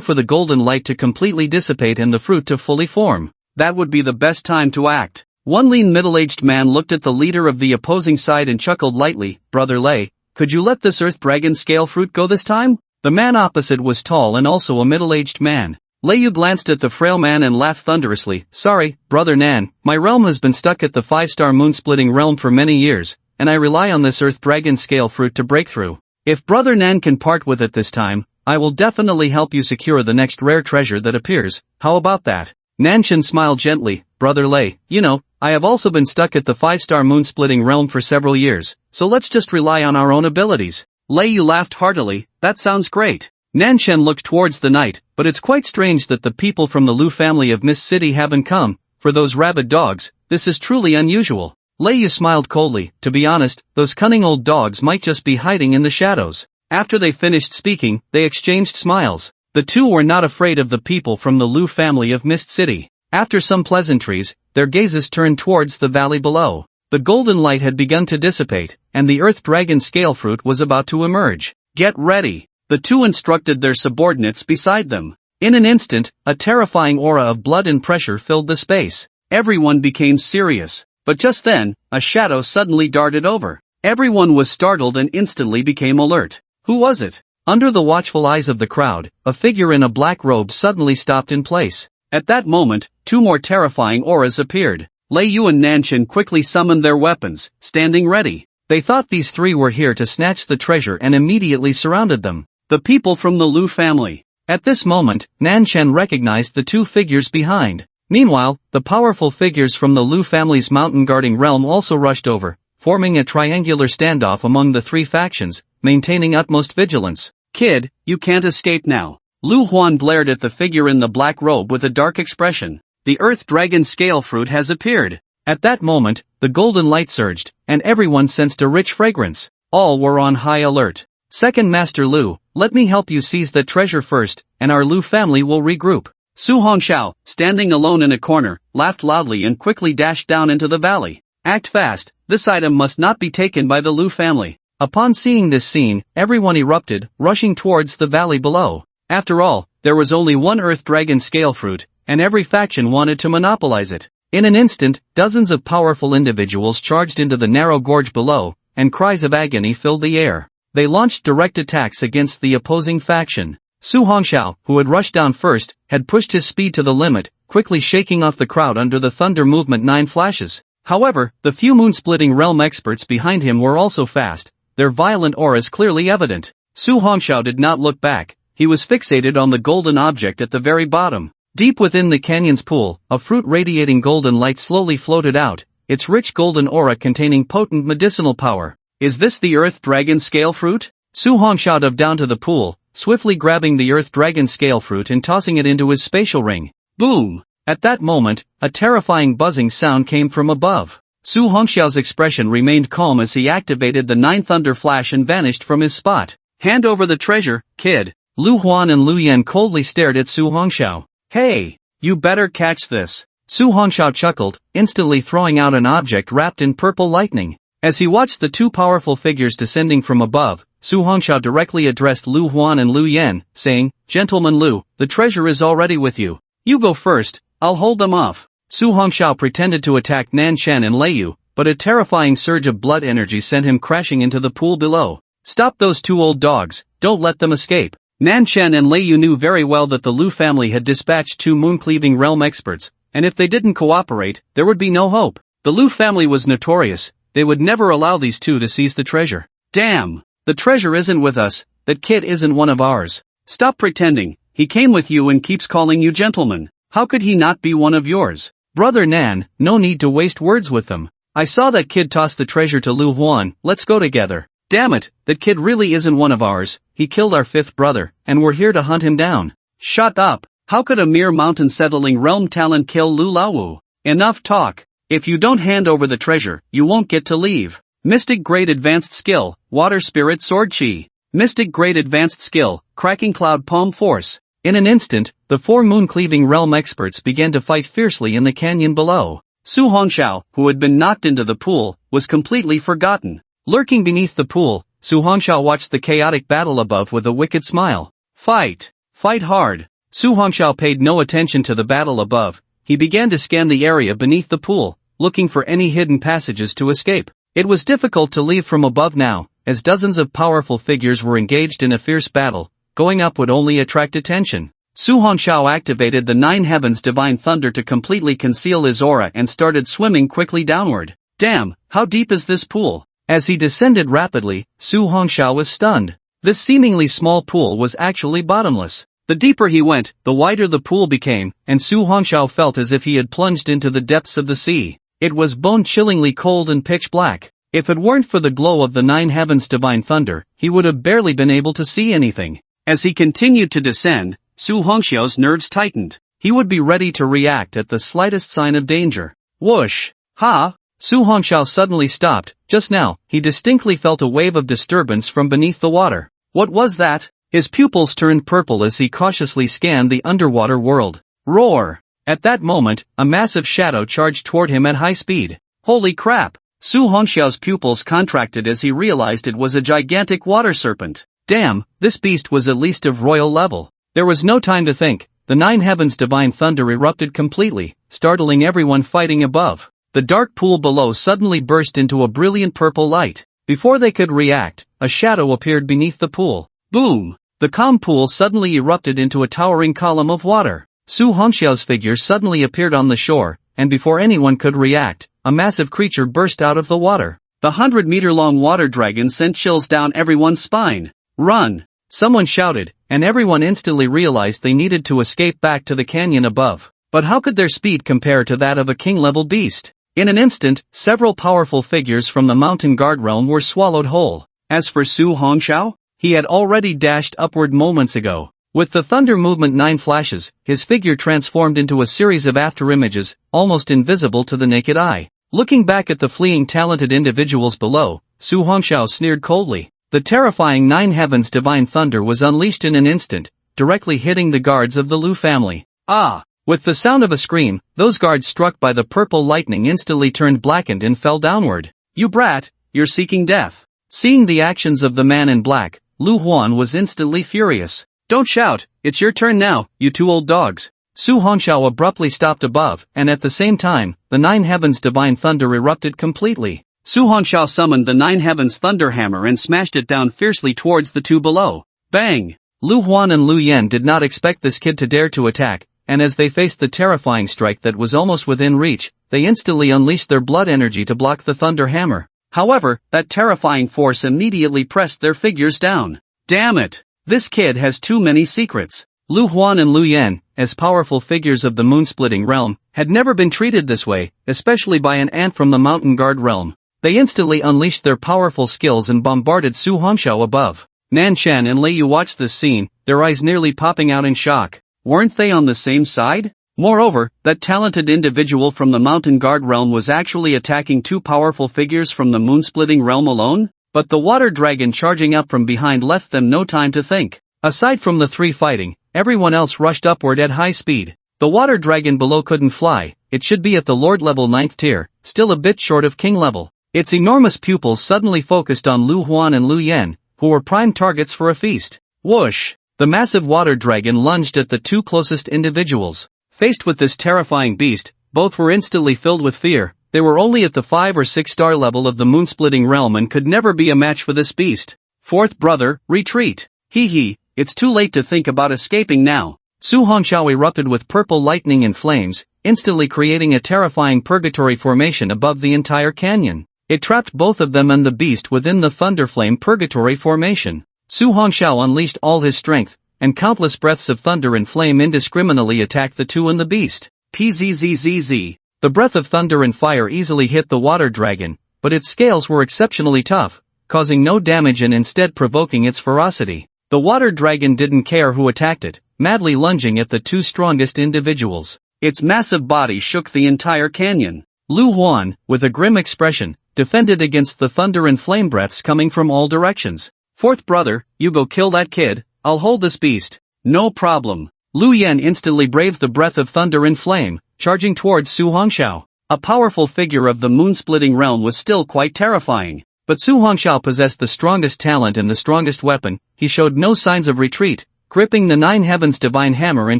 for the golden light to completely dissipate and the fruit to fully form. That would be the best time to act. One lean middle-aged man looked at the leader of the opposing side and chuckled lightly. "Brother Lei, could you let this Earth Dragon scale fruit go this time?" The man opposite was tall and also a middle-aged man. Lei Yu glanced at the frail man and laughed thunderously. Sorry, Brother Nan, my realm has been stuck at the 5-star moon-splitting realm for many years, and I rely on this earth dragon scale fruit to break through. If Brother Nan can part with it this time, I will definitely help you secure the next rare treasure that appears. How about that? Nanshan smiled gently. Brother Lei, you know, I have also been stuck at the 5-star moon-splitting realm for several years, so let's just rely on our own abilities. Lei Yu laughed heartily. That sounds great. Nanshan looked towards the night, but it's quite strange that the people from the Lu family of Mist City haven't come. For those rabid dogs, this is truly unusual. Lei Yu smiled coldly. To be honest, those cunning old dogs might just be hiding in the shadows. After they finished speaking, they exchanged smiles. The two were not afraid of the people from the Lu family of Mist City. After some pleasantries, their gazes turned towards the valley below. The golden light had begun to dissipate, and the earth dragon scale fruit was about to emerge. Get ready! The two instructed their subordinates beside them. In an instant, a terrifying aura of blood and pressure filled the space. Everyone became serious. But just then, a shadow suddenly darted over. Everyone was startled and instantly became alert. Who was it? Under the watchful eyes of the crowd, a figure in a black robe suddenly stopped in place. At that moment, two more terrifying auras appeared. Lei Yu and Nanshan quickly summoned their weapons, standing ready. They thought these three were here to snatch the treasure and immediately surrounded them. The people from the Lu family. At this moment, Nanshan recognized the two figures behind. Meanwhile, the powerful figures from the Lu family's mountain-guarding realm also rushed over, forming a triangular standoff among the three factions, maintaining utmost vigilance. Kid, you can't escape now. Lu Huan blared at the figure in the black robe with a dark expression. The earth dragon scale fruit has appeared. At that moment, the golden light surged, and everyone sensed a rich fragrance. All were on high alert. Second Master Lu, let me help you seize the treasure first, and our Lu family will regroup. Su Hongxiao, standing alone in a corner, laughed loudly and quickly dashed down into the valley. Act fast, this item must not be taken by the Lu family. Upon seeing this scene, everyone erupted, rushing towards the valley below. After all, there was only one earth dragon scale fruit, and every faction wanted to monopolize it. In an instant, dozens of powerful individuals charged into the narrow gorge below, and cries of agony filled the air. They launched direct attacks against the opposing faction. Su Hongxiao, who had rushed down first, had pushed his speed to the limit, quickly shaking off the crowd under the thunder movement 9 flashes. However, the few moon-splitting realm experts behind him were also fast, their violent auras clearly evident. Su Hongxiao did not look back. He was fixated on the golden object at the very bottom. Deep within the canyon's pool, a fruit radiating golden light slowly floated out, its rich golden aura containing potent medicinal power. Is this the earth dragon scale fruit? Su Hongxiao dove down to the pool, swiftly grabbing the earth dragon scale fruit and tossing it into his spatial ring. Boom! At that moment, a terrifying buzzing sound came from above. Su Hongxiao's expression remained calm as he activated the 9 thunder flash and vanished from his spot. Hand over the treasure, kid. Lu Huan and Lu Yan coldly stared at Su Hongxiao. Hey! You better catch this. Su Hongxiao chuckled, instantly throwing out an object wrapped in purple lightning. As he watched the two powerful figures descending from above, Su Hongxiao directly addressed Lu Huan and Lu Yan, saying, Gentleman Lu, the treasure is already with you. You go first, I'll hold them off. Su Hongxiao pretended to attack Nanshan and Lei Yu, but a terrifying surge of blood energy sent him crashing into the pool below. Stop those two old dogs, don't let them escape. Nanshan and Lei Yu knew very well that the Lu family had dispatched 2 moon-cleaving realm experts, and if they didn't cooperate, there would be no hope. The Lu family was notorious. They would never allow these two to seize the treasure. Damn! The treasure isn't with us, that kid isn't one of ours. Stop pretending, he came with you and keeps calling you gentleman. How could he not be one of yours? Brother Nan, no need to waste words with them. I saw that kid toss the treasure to Lu Huan, let's go together. Damn it, that kid really isn't one of ours, he killed our 5th brother, and we're here to hunt him down. Shut up, how could a mere mountain-settling realm talent kill Lu Laowu? Enough talk. If you don't hand over the treasure, you won't get to leave. Mystic Grade Advanced Skill, Water Spirit Sword Chi. Mystic Grade Advanced Skill, Cracking Cloud Palm Force. In an instant, the 4 moon-cleaving realm experts began to fight fiercely in the canyon below. Su Hongxiao, who had been knocked into the pool, was completely forgotten. Lurking beneath the pool, Su Hongxiao watched the chaotic battle above with a wicked smile. Fight! Fight hard! Su Hongxiao paid no attention to the battle above. He began to scan the area beneath the pool, looking for any hidden passages to escape. It was difficult to leave from above now, as dozens of powerful figures were engaged in a fierce battle. Going up would only attract attention. Su Hongxiao activated the Nine Heavens Divine Thunder to completely conceal his aura and started swimming quickly downward. Damn, how deep is this pool? As he descended rapidly, Su Hongxiao was stunned. This seemingly small pool was actually bottomless. The deeper he went, the wider the pool became, and Su Hongxiao felt as if he had plunged into the depths of the sea. It was bone-chillingly cold and pitch black. If it weren't for the glow of the Nine Heavens Divine Thunder, he would have barely been able to see anything. As he continued to descend, Su Hongxiao's nerves tightened. He would be ready to react at the slightest sign of danger. Whoosh! Ha! Su Hongxiao suddenly stopped. Just now, he distinctly felt a wave of disturbance from beneath the water. What was that? His pupils turned purple as he cautiously scanned the underwater world. Roar! At that moment, a massive shadow charged toward him at high speed. Holy crap! Su Hongxiao's pupils contracted as he realized it was a gigantic water serpent. Damn, this beast was at least of royal level. There was no time to think. The Nine Heavens Divine Thunder erupted completely, startling everyone fighting above. The dark pool below suddenly burst into a brilliant purple light. Before they could react, a shadow appeared beneath the pool. Boom! The calm pool suddenly erupted into a towering column of water. Su Hongxiao's figure suddenly appeared on the shore, and before anyone could react, a massive creature burst out of the water. The 100-meter-long water dragon sent chills down everyone's spine. Run! Someone shouted, and everyone instantly realized they needed to escape back to the canyon above. But how could their speed compare to that of a king-level beast? In an instant, several powerful figures from the mountain guard realm were swallowed whole. As for Su Hongxiao, he had already dashed upward moments ago. With the thunder movement 9 flashes, his figure transformed into a series of afterimages, almost invisible to the naked eye. Looking back at the fleeing talented individuals below, Su Hongxiao sneered coldly. The terrifying Nine Heavens Divine Thunder was unleashed in an instant, directly hitting the guards of the Lu family. Ah! With the sound of a scream, those guards struck by the purple lightning instantly turned blackened and fell downward. You brat, you're seeking death. Seeing the actions of the man in black, Lu Huan was instantly furious. Don't shout, it's your turn now, you two old dogs. Su Hongxiao abruptly stopped above, and at the same time, the Nine Heavens Divine Thunder erupted completely. Su Hongxiao summoned the Nine Heavens Thunder Hammer and smashed it down fiercely towards the two below. Bang! Lu Huan and Lu Yan did not expect this kid to dare to attack, and as they faced the terrifying strike that was almost within reach, they instantly unleashed their blood energy to block the Thunder Hammer. However, that terrifying force immediately pressed their figures down. Damn it! This kid has too many secrets. Lu Huan and Lu Yan, as powerful figures of the moon-splitting realm, had never been treated this way, especially by an ant from the mountain guard realm. They instantly unleashed their powerful skills and bombarded Su Hongxiao above. Nan Shan and Lei Yu watched this scene, their eyes nearly popping out in shock. Weren't they on the same side? Moreover, that talented individual from the mountain guard realm was actually attacking two powerful figures from the moon-splitting realm alone? But the water dragon charging up from behind left them no time to think. Aside from the three fighting, everyone else rushed upward at high speed. The water dragon below couldn't fly, it should be at the Lord level 9th tier, still a bit short of king level. Its enormous pupils suddenly focused on Lu Huan and Lu Yan, who were prime targets for a feast. Whoosh! The massive water dragon lunged at the two closest individuals. Faced with this terrifying beast, both were instantly filled with fear. They were only at the 5 or 6 star level of the moon-splitting realm and could never be a match for this beast. Fourth brother, retreat. Hee hee, it's too late to think about escaping now. Su Hongxiao erupted with purple lightning and flames, instantly creating a terrifying purgatory formation above the entire canyon. It trapped both of them and the beast within the thunderflame purgatory formation. Su Hongxiao unleashed all his strength, and countless breaths of thunder and flame indiscriminately attacked the two and the beast. Pzzzzz. The breath of thunder and fire easily hit the water dragon, but its scales were exceptionally tough, causing no damage and instead provoking its ferocity. The water dragon didn't care who attacked it, madly lunging at the two strongest individuals. Its massive body shook the entire canyon. Lu Huan, with a grim expression, defended against the thunder and flame breaths coming from all directions. Fourth brother, you go kill that kid, I'll hold this beast. No problem. Lu Yan instantly braved the breath of thunder and flame, charging towards Su Hongxiao. A powerful figure of the moon-splitting realm was still quite terrifying. But Su Hongxiao possessed the strongest talent and the strongest weapon. He showed no signs of retreat, gripping the Nine Heavens Divine Hammer and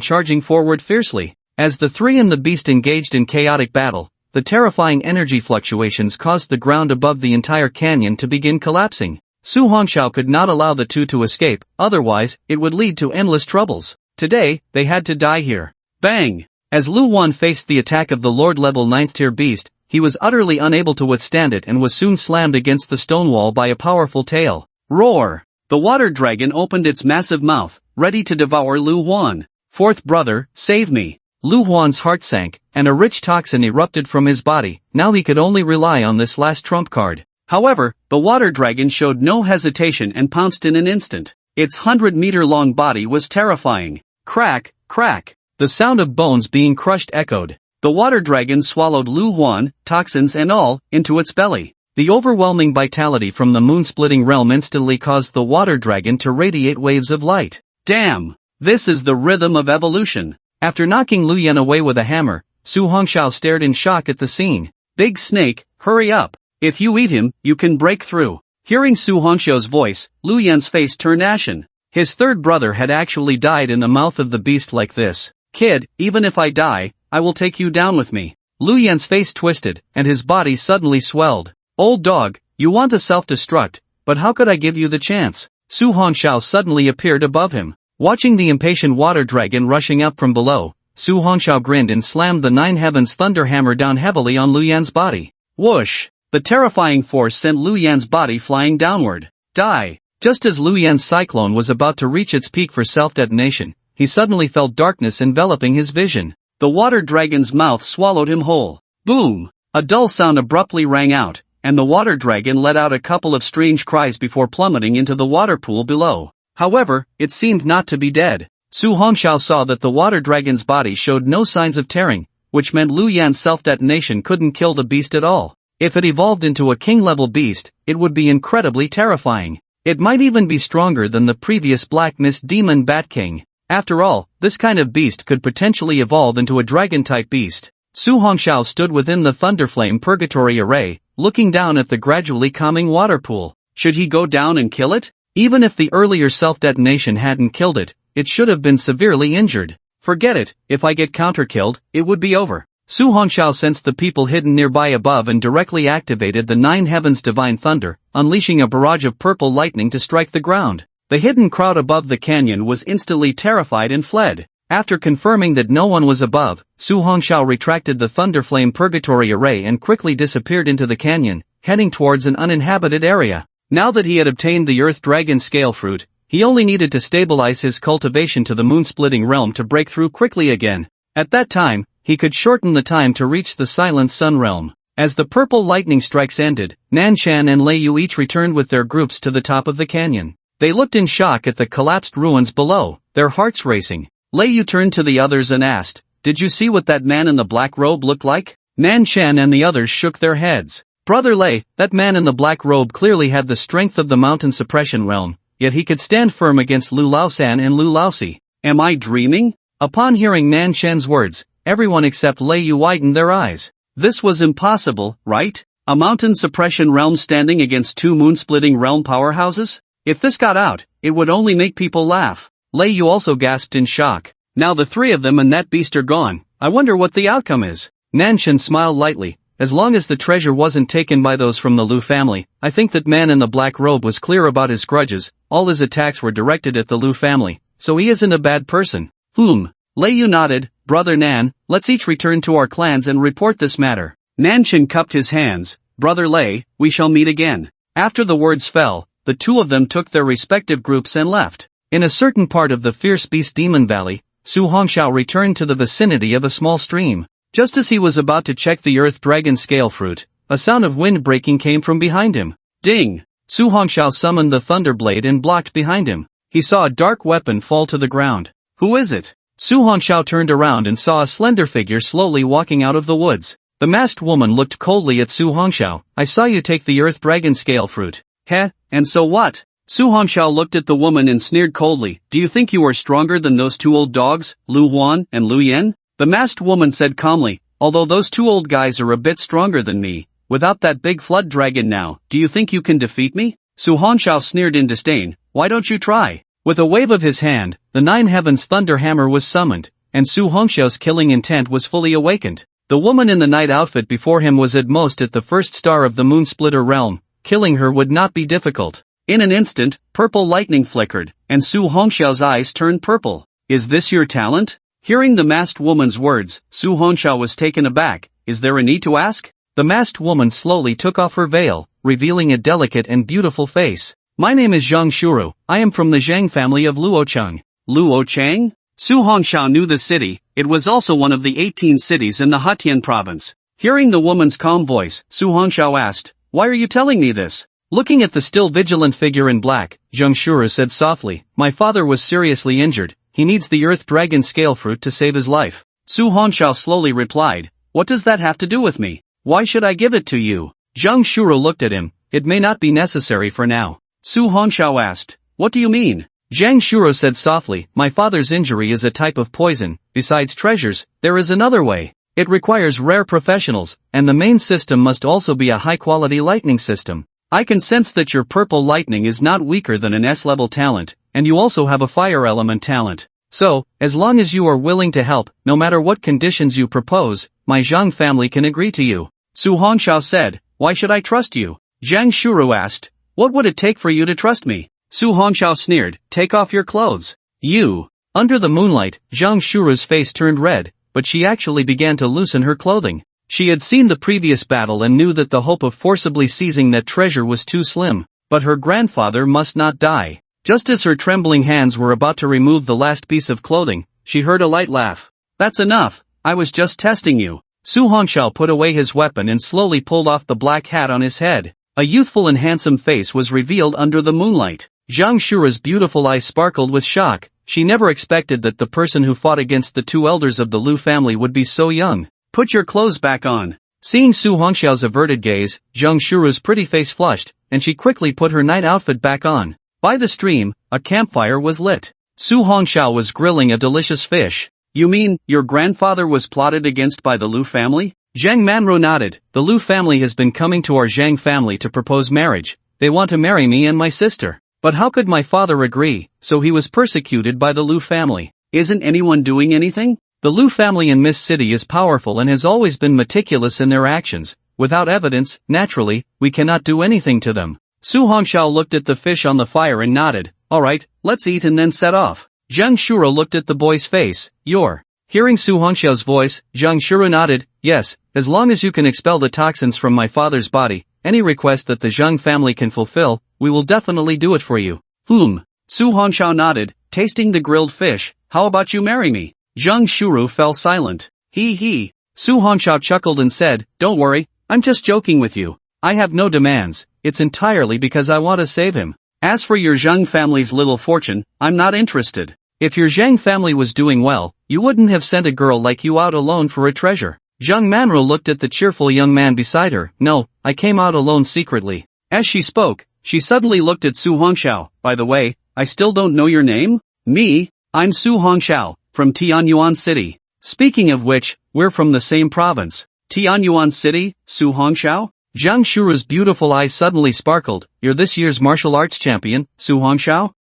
charging forward fiercely. As the three and the beast engaged in chaotic battle, the terrifying energy fluctuations caused the ground above the entire canyon to begin collapsing. Su Hongxiao could not allow the two to escape, otherwise, it would lead to endless troubles. Today, they had to die here. Bang! As Lu Wan faced the attack of the Lord-level 9th tier beast, he was utterly unable to withstand it and was soon slammed against the stone wall by a powerful tail. Roar! The water dragon opened its massive mouth, ready to devour Lu Huan. Fourth brother, save me. Lu Huan's heart sank, and a rich toxin erupted from his body. Now he could only rely on this last trump card. However, the water dragon showed no hesitation and pounced in an instant. Its 100-meter-long body was terrifying. Crack, crack. The sound of bones being crushed echoed. The water dragon swallowed Lu Huan, toxins and all, into its belly. The overwhelming vitality from the moon-splitting realm instantly caused the water dragon to radiate waves of light. Damn! This is the rhythm of evolution. After knocking Lu Yan away with a hammer, Su Hongxiao stared in shock at the scene. Big snake, hurry up. If you eat him, you can break through. Hearing Su Hongxiao's voice, Lu Yan's face turned ashen. His third brother had actually died in the mouth of the beast like this. Kid, even if I die, I will take you down with me. Lu Yan's face twisted, and his body suddenly swelled. Old dog, you want to self-destruct, but how could I give you the chance? Su Hongxiao suddenly appeared above him. Watching the impatient water dragon rushing up from below, Su Hongxiao grinned and slammed the Nine Heavens Thunder Hammer down heavily on Lu Yan's body. Whoosh! The terrifying force sent Lu Yan's body flying downward. Die! Just as Lu Yan's cyclone was about to reach its peak for self-detonation, he suddenly felt darkness enveloping his vision. The water dragon's mouth swallowed him whole. Boom! A dull sound abruptly rang out, and the water dragon let out a couple of strange cries before plummeting into the water pool below. However, it seemed not to be dead. Su Hongxiao saw that the water dragon's body showed no signs of tearing, which meant Lu Yan's self-detonation couldn't kill the beast at all. If it evolved into a king-level beast, it would be incredibly terrifying. It might even be stronger than the previous Black Mist Demon Bat King. After all, this kind of beast could potentially evolve into a dragon-type beast. Su Hongxiao stood within the Thunderflame Purgatory Array, looking down at the gradually calming water pool. Should he go down and kill it? Even if the earlier self-detonation hadn't killed it, it should have been severely injured. Forget it, if I get counter-killed, it would be over. Su Hongxiao sensed the people hidden nearby above and directly activated the Nine Heavens Divine Thunder, unleashing a barrage of purple lightning to strike the ground. The hidden crowd above the canyon was instantly terrified and fled. After confirming that no one was above, Su Hongxiao retracted the Thunderflame Purgatory Array and quickly disappeared into the canyon, heading towards an uninhabited area. Now that he had obtained the Earth Dragon Scale Fruit, he only needed to stabilize his cultivation to the moon-splitting realm to break through quickly again. At that time, he could shorten the time to reach the Silent Sun realm. As the purple lightning strikes ended, Nanshan and Lei Yu each returned with their groups to the top of the canyon. They looked in shock at the collapsed ruins below, their hearts racing. Lei Yu turned to the others and asked, "Did you see what that man in the black robe looked like?" Nanshan and the others shook their heads. Brother Lei, that man in the black robe clearly had the strength of the mountain suppression realm, yet he could stand firm against Lu Laosan and Lu Laosi. Am I dreaming? Upon hearing Nanshan's words, everyone except Lei Yu widened their eyes. This was impossible, right? A mountain suppression realm standing against two moon-splitting realm powerhouses? If this got out, it would only make people laugh. Lei Yu also gasped in shock. Now the three of them and that beast are gone. I wonder what the outcome is. Nanshan smiled lightly. As long as the treasure wasn't taken by those from the Lu family, I think that man in the black robe was clear about his grudges. All his attacks were directed at the Lu family, so he isn't a bad person. Lei Yu nodded. Brother Nan, let's each return to our clans and report this matter. Nanshan cupped his hands. Brother Lei, we shall meet again. After the words fell, the two of them took their respective groups and left. In a certain part of the Fierce Beast Demon Valley, Su Hongxiao returned to the vicinity of a small stream. Just as he was about to check the Earth Dragon Scale Fruit, a sound of wind breaking came from behind him. Ding! Su Hongxiao summoned the Thunderblade and blocked behind him. He saw a dark weapon fall to the ground. Who is it? Su Hongxiao turned around and saw a slender figure slowly walking out of the woods. The masked woman looked coldly at Su Hongxiao. I saw you take the Earth Dragon Scale Fruit. Heh, and so what? Su Hongxiao looked at the woman and sneered coldly. Do you think you are stronger than those two old dogs, Lu Huan and Lu Yan? The masked woman said calmly, although those two old guys are a bit stronger than me, without that big flood dragon now, do you think you can defeat me? Su Hongxiao sneered in disdain. Why don't you try? With a wave of his hand, the Nine Heavens Thunder Hammer was summoned, and Su Hongxiao's killing intent was fully awakened. The woman in the night outfit before him was at most at the first star of the Moon Splitter realm. Killing her would not be difficult. In an instant, purple lightning flickered, and Su Hongxiao's eyes turned purple. Is this your talent? Hearing the masked woman's words, Su Hongxiao was taken aback. Is there a need to ask? The masked woman slowly took off her veil, revealing a delicate and beautiful face. My name is Zhang Shuru. I am from the Zhang family of Luocheng. Luocheng? Su Hongxiao knew the city. It was also one of the 18 cities in the Hetian province. Hearing the woman's calm voice, Su Hongxiao asked, "Why are you telling me this?" Looking at the still vigilant figure in black, Zhang Shuru said softly, "My father was seriously injured. He needs the earth dragon scale fruit to save his life." Su Hongxiao slowly replied, "What does that have to do with me? Why should I give it to you?" Zhang Shuru looked at him. "It may not be necessary for now." Su Hongxiao asked, "What do you mean?" Zhang Shuru said softly, "My father's injury is a type of poison. Besides treasures, there is another way. It requires rare professionals, and the main system must also be a high-quality lightning system. I can sense that your purple lightning is not weaker than an S-level talent, and you also have a fire element talent. So, as long as you are willing to help, no matter what conditions you propose, my Zhang family can agree to you." Su Hongxiao said, "Why should I trust you?" Zhang Shuru asked, "What would it take for you to trust me?" Su Hongxiao sneered, "Take off your clothes." You. Under the moonlight, Zhang Shuru's face turned red, but she actually began to loosen her clothing. She had seen the previous battle and knew that the hope of forcibly seizing that treasure was too slim. But her grandfather must not die. Just as her trembling hands were about to remove the last piece of clothing, she heard a light laugh. "That's enough, I was just testing you." Su Hongxiao put away his weapon and slowly pulled off the black hat on his head. A youthful and handsome face was revealed under the moonlight. Zhang Shuru's beautiful eyes sparkled with shock. She never expected that the person who fought against the two elders of the Lu family would be so young. "Put your clothes back on." Seeing Su Hongxiao's averted gaze, Zhang Shuru's pretty face flushed, and she quickly put her night outfit back on. By the stream, a campfire was lit. Su Hongxiao was grilling a delicious fish. "You mean, your grandfather was plotted against by the Lu family?" Zhang Manro nodded. "The Lu family has been coming to our Zhang family to propose marriage. They want to marry me and my sister. But how could my father agree? So he was persecuted by the Lu family." "Isn't anyone doing anything?" "The Lu family in Mist City is powerful and has always been meticulous in their actions. Without evidence, naturally, we cannot do anything to them." Su Hongxiao looked at the fish on the fire and nodded. "Alright, let's eat and then set off." Zhang Shuru looked at the boy's face. "You're..." Hearing Su Hongxiao's voice, Zhang Shuru nodded. "Yes, as long as you can expel the toxins from my father's body, any request that the Zhang family can fulfill, we will definitely do it for you." Su Hongxiao nodded, tasting the grilled fish. "How about you marry me?" Zhang Shuru fell silent. He. Su Hongxiao chuckled and said, "Don't worry, I'm just joking with you. I have no demands, it's entirely because I want to save him. As for your Zhang family's little fortune, I'm not interested. If your Zhang family was doing well, you wouldn't have sent a girl like you out alone for a treasure." Zhang Manro looked at the cheerful young man beside her. "No, I came out alone secretly." As she spoke, she suddenly looked at Su Hongxiao. "By the way, I still don't know your name?" "Me? I'm Su Hongxiao, from Tianyuan City. Speaking of which, we're from the same province." "Tianyuan City, Su Hongxiao?" Zhang Shuru's beautiful eyes suddenly sparkled. "You're this year's martial arts champion, Su Hongxiao?"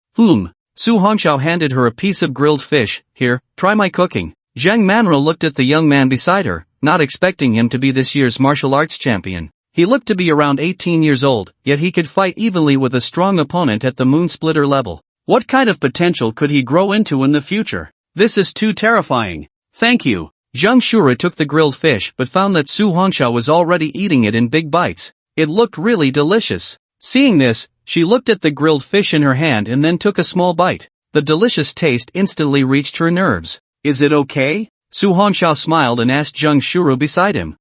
Su Hongxiao handed her a piece of grilled fish. "Here, try my cooking." Zhang Manro looked at the young man beside her, not expecting him to be this year's martial arts champion. He looked to be around 18 years old, yet he could fight evenly with a strong opponent at the moon splitter level. What kind of potential could he grow into in the future? This is too terrifying. "Thank you." Zhang Shuru took the grilled fish but found that Su Hongxiao was already eating it in big bites. It looked really delicious. Seeing this, she looked at the grilled fish in her hand and then took a small bite. The delicious taste instantly reached her nerves. "Is it okay?" Su Hongxiao smiled and asked Zhang Shuru beside him.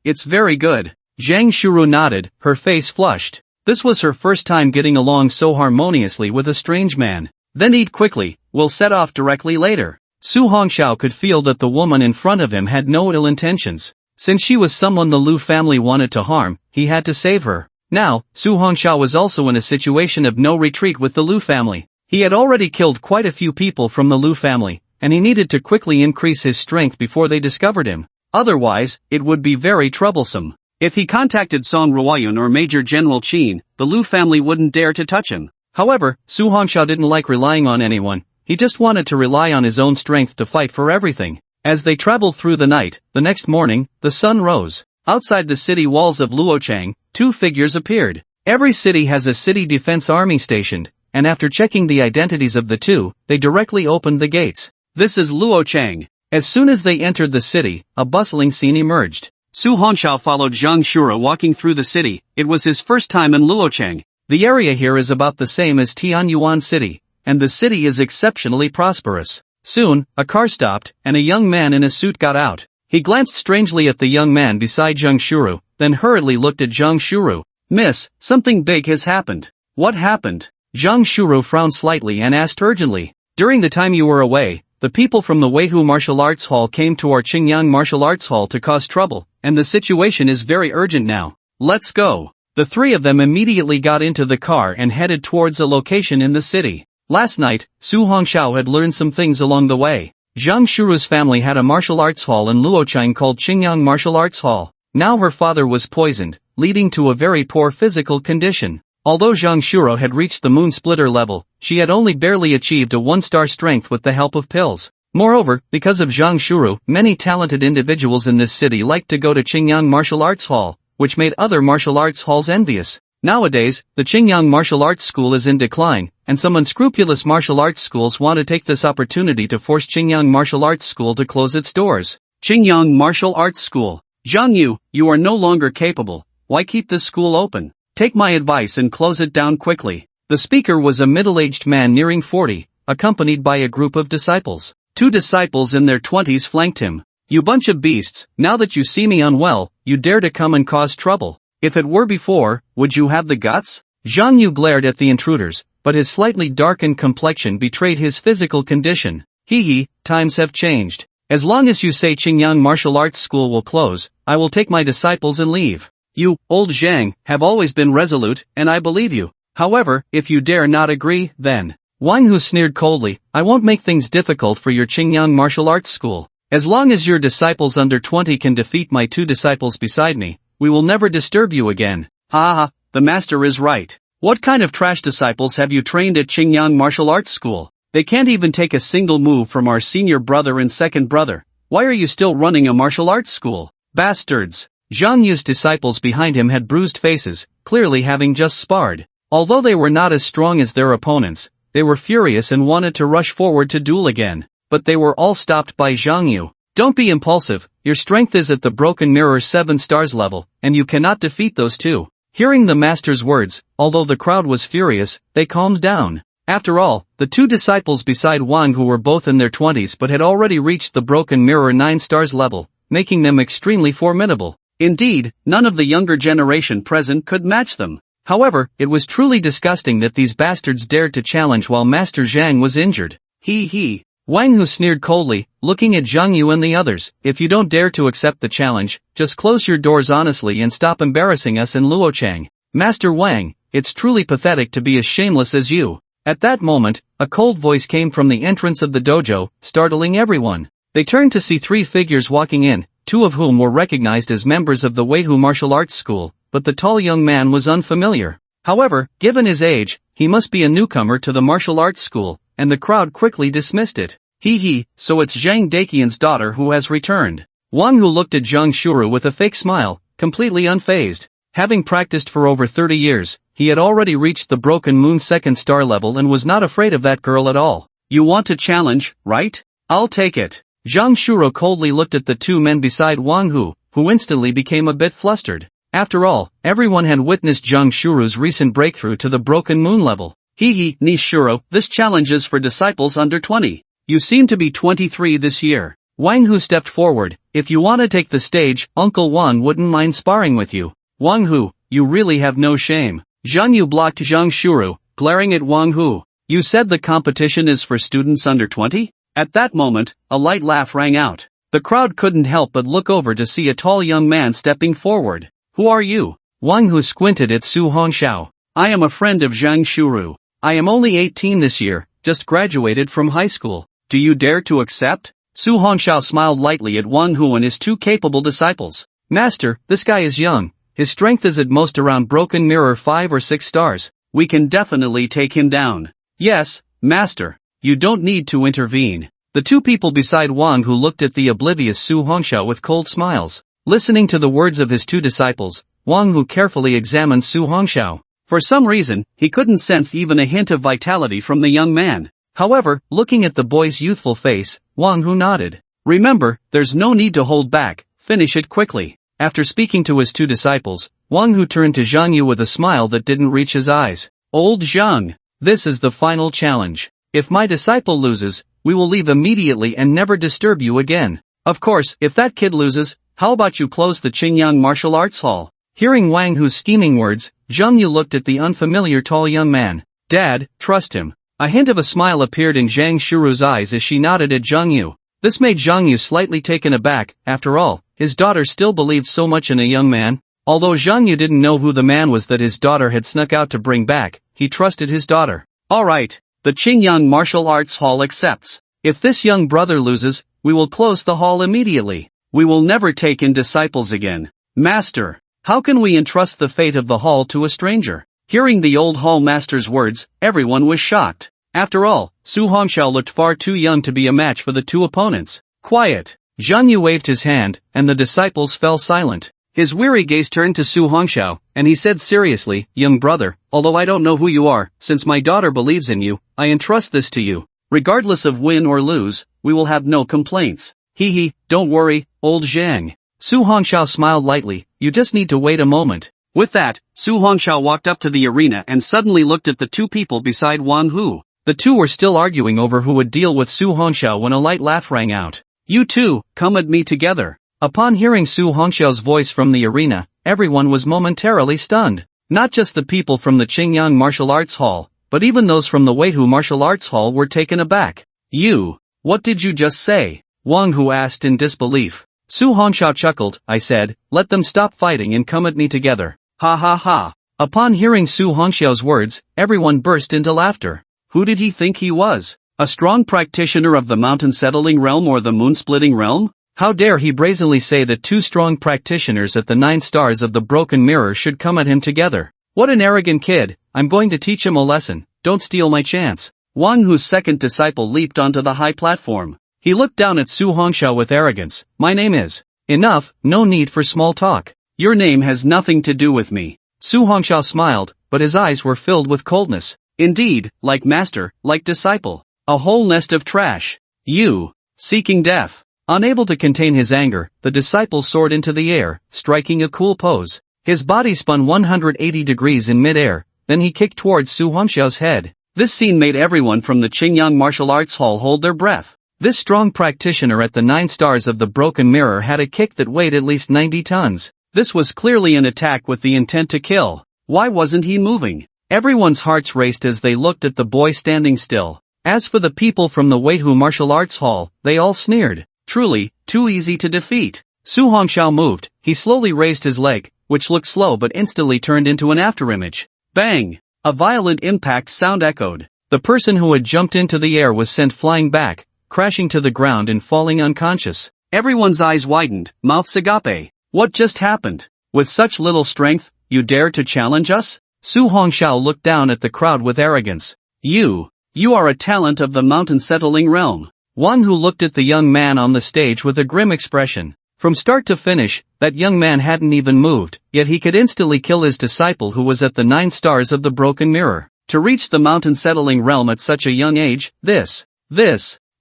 It's very good." Zhang Shuru nodded, her face flushed. This was her first time getting along so harmoniously with a strange man. "Then eat quickly, we'll set off directly later." Su Hongxiao could feel that the woman in front of him had no ill intentions. Since she was someone the Lu family wanted to harm, he had to save her. Now, Su Hongxiao was also in a situation of no retreat with the Lu family. He had already killed quite a few people from the Lu family, and he needed to quickly increase his strength before they discovered him. Otherwise, it would be very troublesome. If he contacted Song Ruoyun or Major General Qin, the Lu family wouldn't dare to touch him. However, Su Hongxiao didn't like relying on anyone. He just wanted to rely on his own strength to fight for everything. As they traveled through the night, the next morning, the sun rose. Outside the city walls of Luocheng, two figures appeared. Every city has a city defense army stationed, and after checking the identities of the two, they directly opened the gates. This is Luo Chang. As soon as they entered the city, a bustling scene emerged. Su Hongxiao followed Zhang Shuro walking through the city. It was his first time in Luocheng. The area here is about the same as Tianyuan City, and the city is exceptionally prosperous. Soon, a car stopped, and a young man in a suit got out. He glanced strangely at the young man beside Zhang Shuro, then hurriedly looked at Zhang Shuro. Miss, something big has happened. What happened? Zhang Shuro frowned slightly and asked urgently. During the time you were away, the people from the Weihu Martial Arts Hall came to our Qingyang Martial Arts Hall to cause trouble, and the situation is very urgent now. Let's go. The three of them immediately got into the car and headed towards a location in the city. Last night, Su Hongxiao had learned some things along the way. Zhang Shuru's family had a martial arts hall in Luocheng called Qingyang Martial Arts Hall. Now her father was poisoned, leading to a very poor physical condition. Although Zhang Shuro had reached the moon splitter level, she had only barely achieved a 1-star strength with the help of pills. Moreover, because of Zhang Shuro, many talented individuals in this city liked to go to Qingyang Martial Arts Hall, which made other martial arts halls envious. Nowadays, the Qingyang Martial Arts School is in decline, and some unscrupulous martial arts schools want to take this opportunity to force Qingyang Martial Arts School to close its doors. Qingyang Martial Arts School. Zhang Yu, you are no longer capable. Why keep this school open? Take my advice and close it down quickly. The speaker was a middle-aged man nearing 40, accompanied by a group of disciples. 2 disciples in their 20s flanked him. You bunch of beasts, now that you see me unwell, you dare to come and cause trouble. If it were before, would you have the guts? Zhang Yu glared at the intruders, but his slightly darkened complexion betrayed his physical condition. Hee, times have changed. As long as you say Qingyang Martial Arts School will close, I will take my disciples and leave. You, old Zhang, have always been resolute, and I believe you. However, if you dare not agree, then... Wang Hu sneered coldly, I won't make things difficult for your Qingyang Martial Arts School. As long as your disciples under 20 can defeat my 2 disciples beside me, we will never disturb you again. Ha, the master is right. What kind of trash disciples have you trained at Qingyang Martial Arts School? They can't even take a single move from our senior brother and second brother. Why are you still running a martial arts school? Bastards. Zhang Yu's disciples behind him had bruised faces, clearly having just sparred. Although they were not as strong as their opponents, they were furious and wanted to rush forward to duel again. But they were all stopped by Zhang Yu. Don't be impulsive, your strength is at the Broken Mirror 7 stars level, and you cannot defeat those 2. Hearing the master's words, although the crowd was furious, they calmed down. After all, the 2 disciples beside Wang who were both in their 20s but had already reached the Broken Mirror 9 stars level, making them extremely formidable. Indeed, none of the younger generation present could match them. However, it was truly disgusting that these bastards dared to challenge while Master Zhang was injured. Hee. Wang Hu sneered coldly, looking at Zhang Yu and the others. If you don't dare to accept the challenge, just close your doors honestly and stop embarrassing us in Luocheng. Master Wang, it's truly pathetic to be as shameless as you. At that moment, a cold voice came from the entrance of the dojo, startling everyone. They turned to see 3 figures walking in, 2 of whom were recognized as members of the Weihu Martial Arts School, but the tall young man was unfamiliar. However, given his age, he must be a newcomer to the martial arts school, and the crowd quickly dismissed it. Hee, so it's Zhang Daqian's daughter who has returned. Wang Hu looked at Zhang Shuru with a fake smile, completely unfazed. Having practiced for over 30 years, he had already reached the Broken Moon 2nd star level and was not afraid of that girl at all. You want to challenge, right? I'll take it. Zhang Shuro coldly looked at the 2 men beside Wang Hu, who instantly became a bit flustered. After all, everyone had witnessed Zhang Shuru's recent breakthrough to the Broken Moon level. Hee, Nishuro, this challenge is for disciples under 20. You seem to be 23 this year. Wang Hu stepped forward. If you want to take the stage, Uncle Wang wouldn't mind sparring with you. Wang Hu, you really have no shame. Zhang Yu blocked Zhang Shuru, glaring at Wang Hu. You said the competition is for students under 20? At that moment, a light laugh rang out. The crowd couldn't help but look over to see a tall young man stepping forward. Who are you? Wang Hu squinted at Su Hongxiao. I am a friend of Zhang Shuru. I am only 18 this year, just graduated from high school. Do you dare to accept? Su Hongxiao smiled lightly at Wang Hu and his 2 capable disciples. Master, this guy is young. His strength is at most around Broken Mirror 5 or 6 stars. We can definitely take him down. Yes, Master. You don't need to intervene. The 2 people beside Wang Hu looked at the oblivious Su Hongxiao with cold smiles. Listening to the words of his 2 disciples, Wang Hu carefully examined Su Hongxiao. For some reason, he couldn't sense even a hint of vitality from the young man. However, looking at the boy's youthful face, Wang Hu nodded. Remember, there's no need to hold back, finish it quickly. After speaking to his two disciples, Wang Hu turned to Zhang Yu with a smile that didn't reach his eyes. Old Zhang, this is the final challenge. If my disciple loses, we will leave immediately and never disturb you again. Of course, if that kid loses, how about you close the Qingyang Martial Arts Hall? Hearing Wang Hu's scheming words, Zhang Yu looked at the unfamiliar tall young man. Dad, trust him. A hint of a smile appeared in Zhang Shuru's eyes as she nodded at Zhang Yu. This made Zhang Yu slightly taken aback. After all, his daughter still believed so much in a young man. Although Zhang Yu didn't know who the man was that his daughter had snuck out to bring back, he trusted his daughter. Alright, the Qingyang Martial Arts Hall accepts. If this young brother loses, we will close the hall immediately. We will never take in disciples again. Master, how can we entrust the fate of the hall to a stranger? Hearing the old hall master's words, everyone was shocked. After all, Su Hongxiao looked far too young to be a match for the two opponents. Quiet! Zhang Yu waved his hand, and the disciples fell silent. His weary gaze turned to Su Hongxiao, and he said seriously, Young brother, although I don't know who you are, since my daughter believes in you, I entrust this to you. Regardless of win or lose, we will have no complaints. Hee, don't worry, old Zhang. Su Hongxiao smiled lightly, you just need to wait a moment. With that, Su Hongxiao walked up to the arena and suddenly looked at the two people beside Wang Hu. The two were still arguing over who would deal with Su Hongxiao when a light laugh rang out. You two, come at me together. Upon hearing Su Hongxiao's voice from the arena, everyone was momentarily stunned. Not just the people from the Qingyang Martial Arts Hall, but even those from the Weihu Martial Arts Hall were taken aback. You, what did you just say? Wang Hu asked in disbelief. Su Hongxiao chuckled, I said, let them stop fighting and come at me together. Ha ha ha. Upon hearing Su Hongxiao's words, everyone burst into laughter. Who did he think he was? A strong practitioner of the mountain settling realm or the moon splitting realm? How dare he brazenly say that two strong practitioners at the 9 stars of the broken mirror should come at him together? What an arrogant kid, I'm going to teach him a lesson, don't steal my chance. Wang Hu's second disciple leaped onto the high platform. He looked down at Su Hongxiao with arrogance. My name is. Enough, no need for small talk. Your name has nothing to do with me. Su Hongxiao smiled, but his eyes were filled with coldness. Indeed, like master, like disciple. A whole nest of trash. You. Seeking death. Unable to contain his anger, the disciple soared into the air, striking a cool pose. His body spun 180 degrees in mid-air, then he kicked towards Su Hongxiao's head. This scene made everyone from the Qingyang Martial Arts Hall hold their breath. This strong practitioner at the 9 stars of the broken mirror had a kick that weighed at least 90 tons. This was clearly an attack with the intent to kill. Why wasn't he moving? Everyone's hearts raced as they looked at the boy standing still. As for the people from the Weihu Martial Arts Hall, they all sneered. Truly, too easy to defeat. Su Hongxiao moved, he slowly raised his leg, which looked slow but instantly turned into an afterimage. Bang! A violent impact sound echoed. The person who had jumped into the air was sent flying back, crashing to the ground and falling unconscious. Everyone's eyes widened, mouths agape. What just happened? With such little strength, you dare to challenge us? Su Hongxiao looked down at the crowd with arrogance. You are a talent of the mountain settling realm. Wang Hu looked at the young man on the stage with a grim expression. From start to finish, that young man hadn't even moved, yet he could instantly kill his disciple who was at the 9 stars of the broken mirror. To reach the mountain settling realm at such a young age,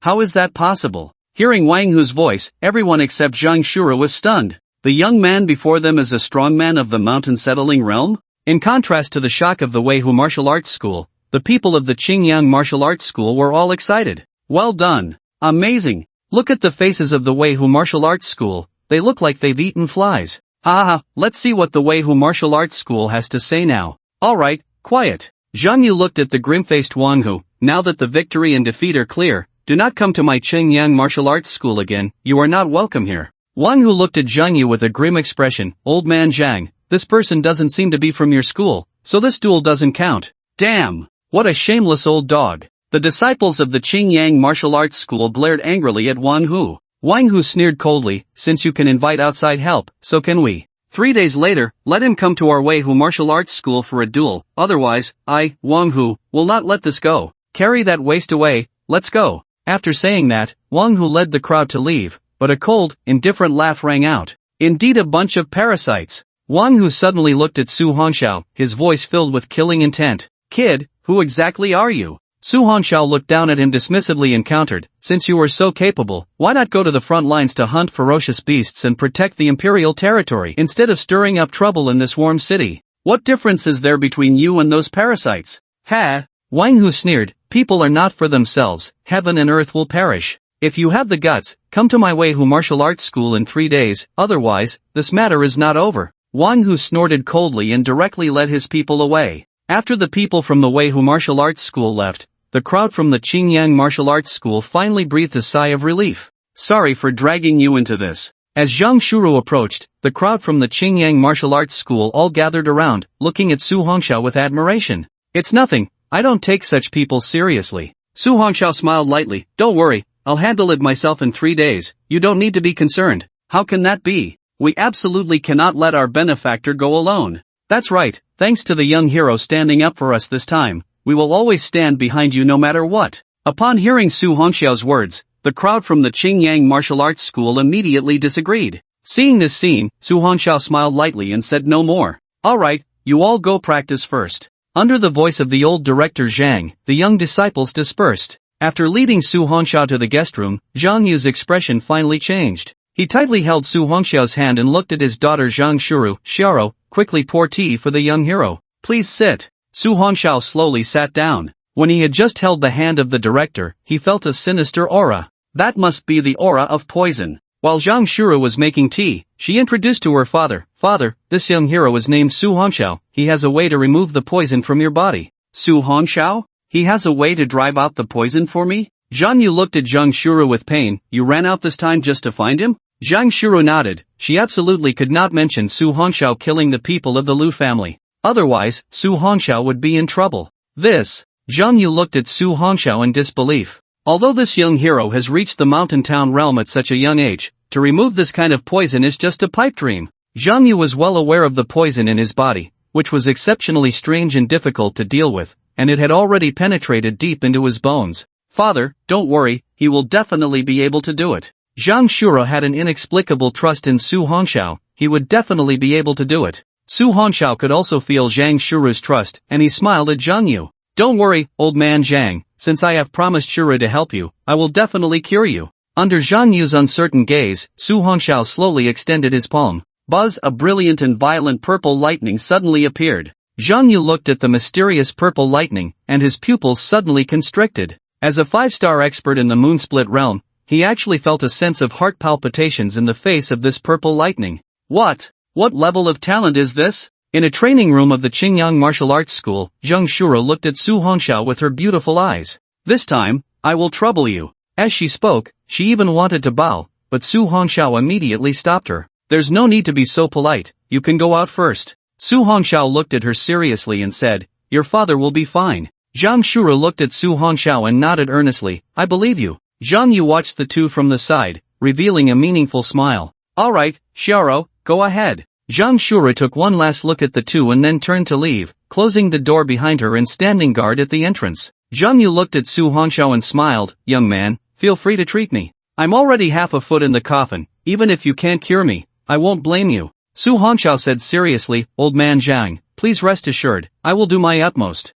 how is that possible? Hearing Wang Hu's voice, everyone except Zhang Shura was stunned. The young man before them is a strongman of the mountain settling realm? In contrast to the shock of the Weihu Martial Arts School, the people of the Qingyang Martial Arts School were all excited. Well done. Amazing. Look at the faces of the Weihu Martial Arts School, they look like they've eaten flies. Ha, let's see what the Weihu Martial Arts School has to say now. Alright, quiet. Zhang Yu looked at the grim-faced Wang Hu. Now that the victory and defeat are clear, do not come to my Qingyang Martial Arts School again, you are not welcome here. Wang Hu looked at Zhang Yu with a grim expression. Old man Zhang, this person doesn't seem to be from your school, so this duel doesn't count. Damn, what a shameless old dog. The disciples of the Qingyang Martial Arts School glared angrily at Wang Hu. Wang Hu sneered coldly, since you can invite outside help, so can we. 3 days later, let him come to our Weihu Martial Arts School for a duel, otherwise, I, Wang Hu, will not let this go. Carry that waste away, let's go. After saying that, Wang Hu led the crowd to leave, but a cold, indifferent laugh rang out. Indeed a bunch of parasites. Wang Hu suddenly looked at Su Hongxiao, his voice filled with killing intent. Kid, who exactly are you? Su Hongxiao looked down at him dismissively and countered, since you are so capable, why not go to the front lines to hunt ferocious beasts and protect the imperial territory instead of stirring up trouble in this warm city? What difference is there between you and those parasites? Ha! Wang Hu sneered, people are not for themselves, heaven and earth will perish. If you have the guts, come to my Wei Hu martial arts school in 3 days, otherwise, this matter is not over. Wang Hu snorted coldly and directly led his people away. After the people from the Wei Hu martial arts school left, the crowd from the Qingyang martial arts school finally breathed a sigh of relief. Sorry for dragging you into this. As Zhang Shuru approached, the crowd from the Qingyang martial arts school all gathered around, looking at Su Hongxiao with admiration. It's nothing, I don't take such people seriously. Su Hongxiao smiled lightly, don't worry, I'll handle it myself in 3 days, you don't need to be concerned. How can that be? We absolutely cannot let our benefactor go alone. That's right, thanks to the young hero standing up for us this time, we will always stand behind you no matter what. Upon hearing Su Hongxiao's words, the crowd from the Qingyang martial arts school immediately disagreed. Seeing this scene, Su Hongxiao smiled lightly and said no more. Alright, you all go practice first. Under the voice of the old director Zhang, the young disciples dispersed. After leading Su Hongxiao to the guest room, Zhang Yu's expression finally changed. He tightly held Su Hongxiao's hand and looked at his daughter Zhang Shuru. Xiao, quickly pour tea for the young hero. Please sit. Su Hongxiao slowly sat down. When he had just held the hand of the director, he felt a sinister aura. That must be the aura of poison. While Zhang Shuru was making tea, she introduced to her father, Father, this young hero is named Su Hongxiao, he has a way to remove the poison from your body. Su Hongxiao? He has a way to drive out the poison for me? Zhang Yu looked at Zhang Shuru with pain, you ran out this time just to find him? Zhang Shuru nodded, she absolutely could not mention Su Hongxiao killing the people of the Lu family. Otherwise, Su Hongxiao would be in trouble. Zhang Yu looked at Su Hongxiao in disbelief. Although this young hero has reached the mountain town realm at such a young age, to remove this kind of poison is just a pipe dream. Zhang Yu was well aware of the poison in his body, which was exceptionally strange and difficult to deal with, and it had already penetrated deep into his bones. Father, don't worry, he will definitely be able to do it. Zhang Shuru had an inexplicable trust in Su Hongxiao, he would definitely be able to do it. Su Hongxiao could also feel Zhang Shuru's trust, and he smiled at Zhang Yu. Don't worry, old man Zhang, since I have promised Shuru to help you, I will definitely cure you. Under Zhang Yu's uncertain gaze, Su Hongxiao slowly extended his palm. Buzz, a brilliant and violent purple lightning suddenly appeared. Zhang Yu looked at the mysterious purple lightning, and his pupils suddenly constricted. As a 5-star expert in the moonsplit realm, he actually felt a sense of heart palpitations in the face of this purple lightning. What level of talent is this? In a training room of the Qingyang martial arts school, Zhang Shuru looked at Su Hongxiao with her beautiful eyes. This time, I will trouble you. As she spoke, she even wanted to bow, but Su Hongxiao immediately stopped her. There's no need to be so polite, you can go out first. Su Hongxiao looked at her seriously and said, your father will be fine. Zhang Shuru looked at Su Hongxiao and nodded earnestly, I believe you. Zhang Yu watched the two from the side, revealing a meaningful smile. Alright, Xiao, go ahead. Zhang Shuru took one last look at the two and then turned to leave, closing the door behind her and standing guard at the entrance. Zhang Yu looked at Su Hongxiao and smiled, young man, feel free to treat me. I'm already half a foot in the coffin, even if you can't cure me, I won't blame you. Su Hongxiao said seriously, old man Zhang, please rest assured, I will do my utmost.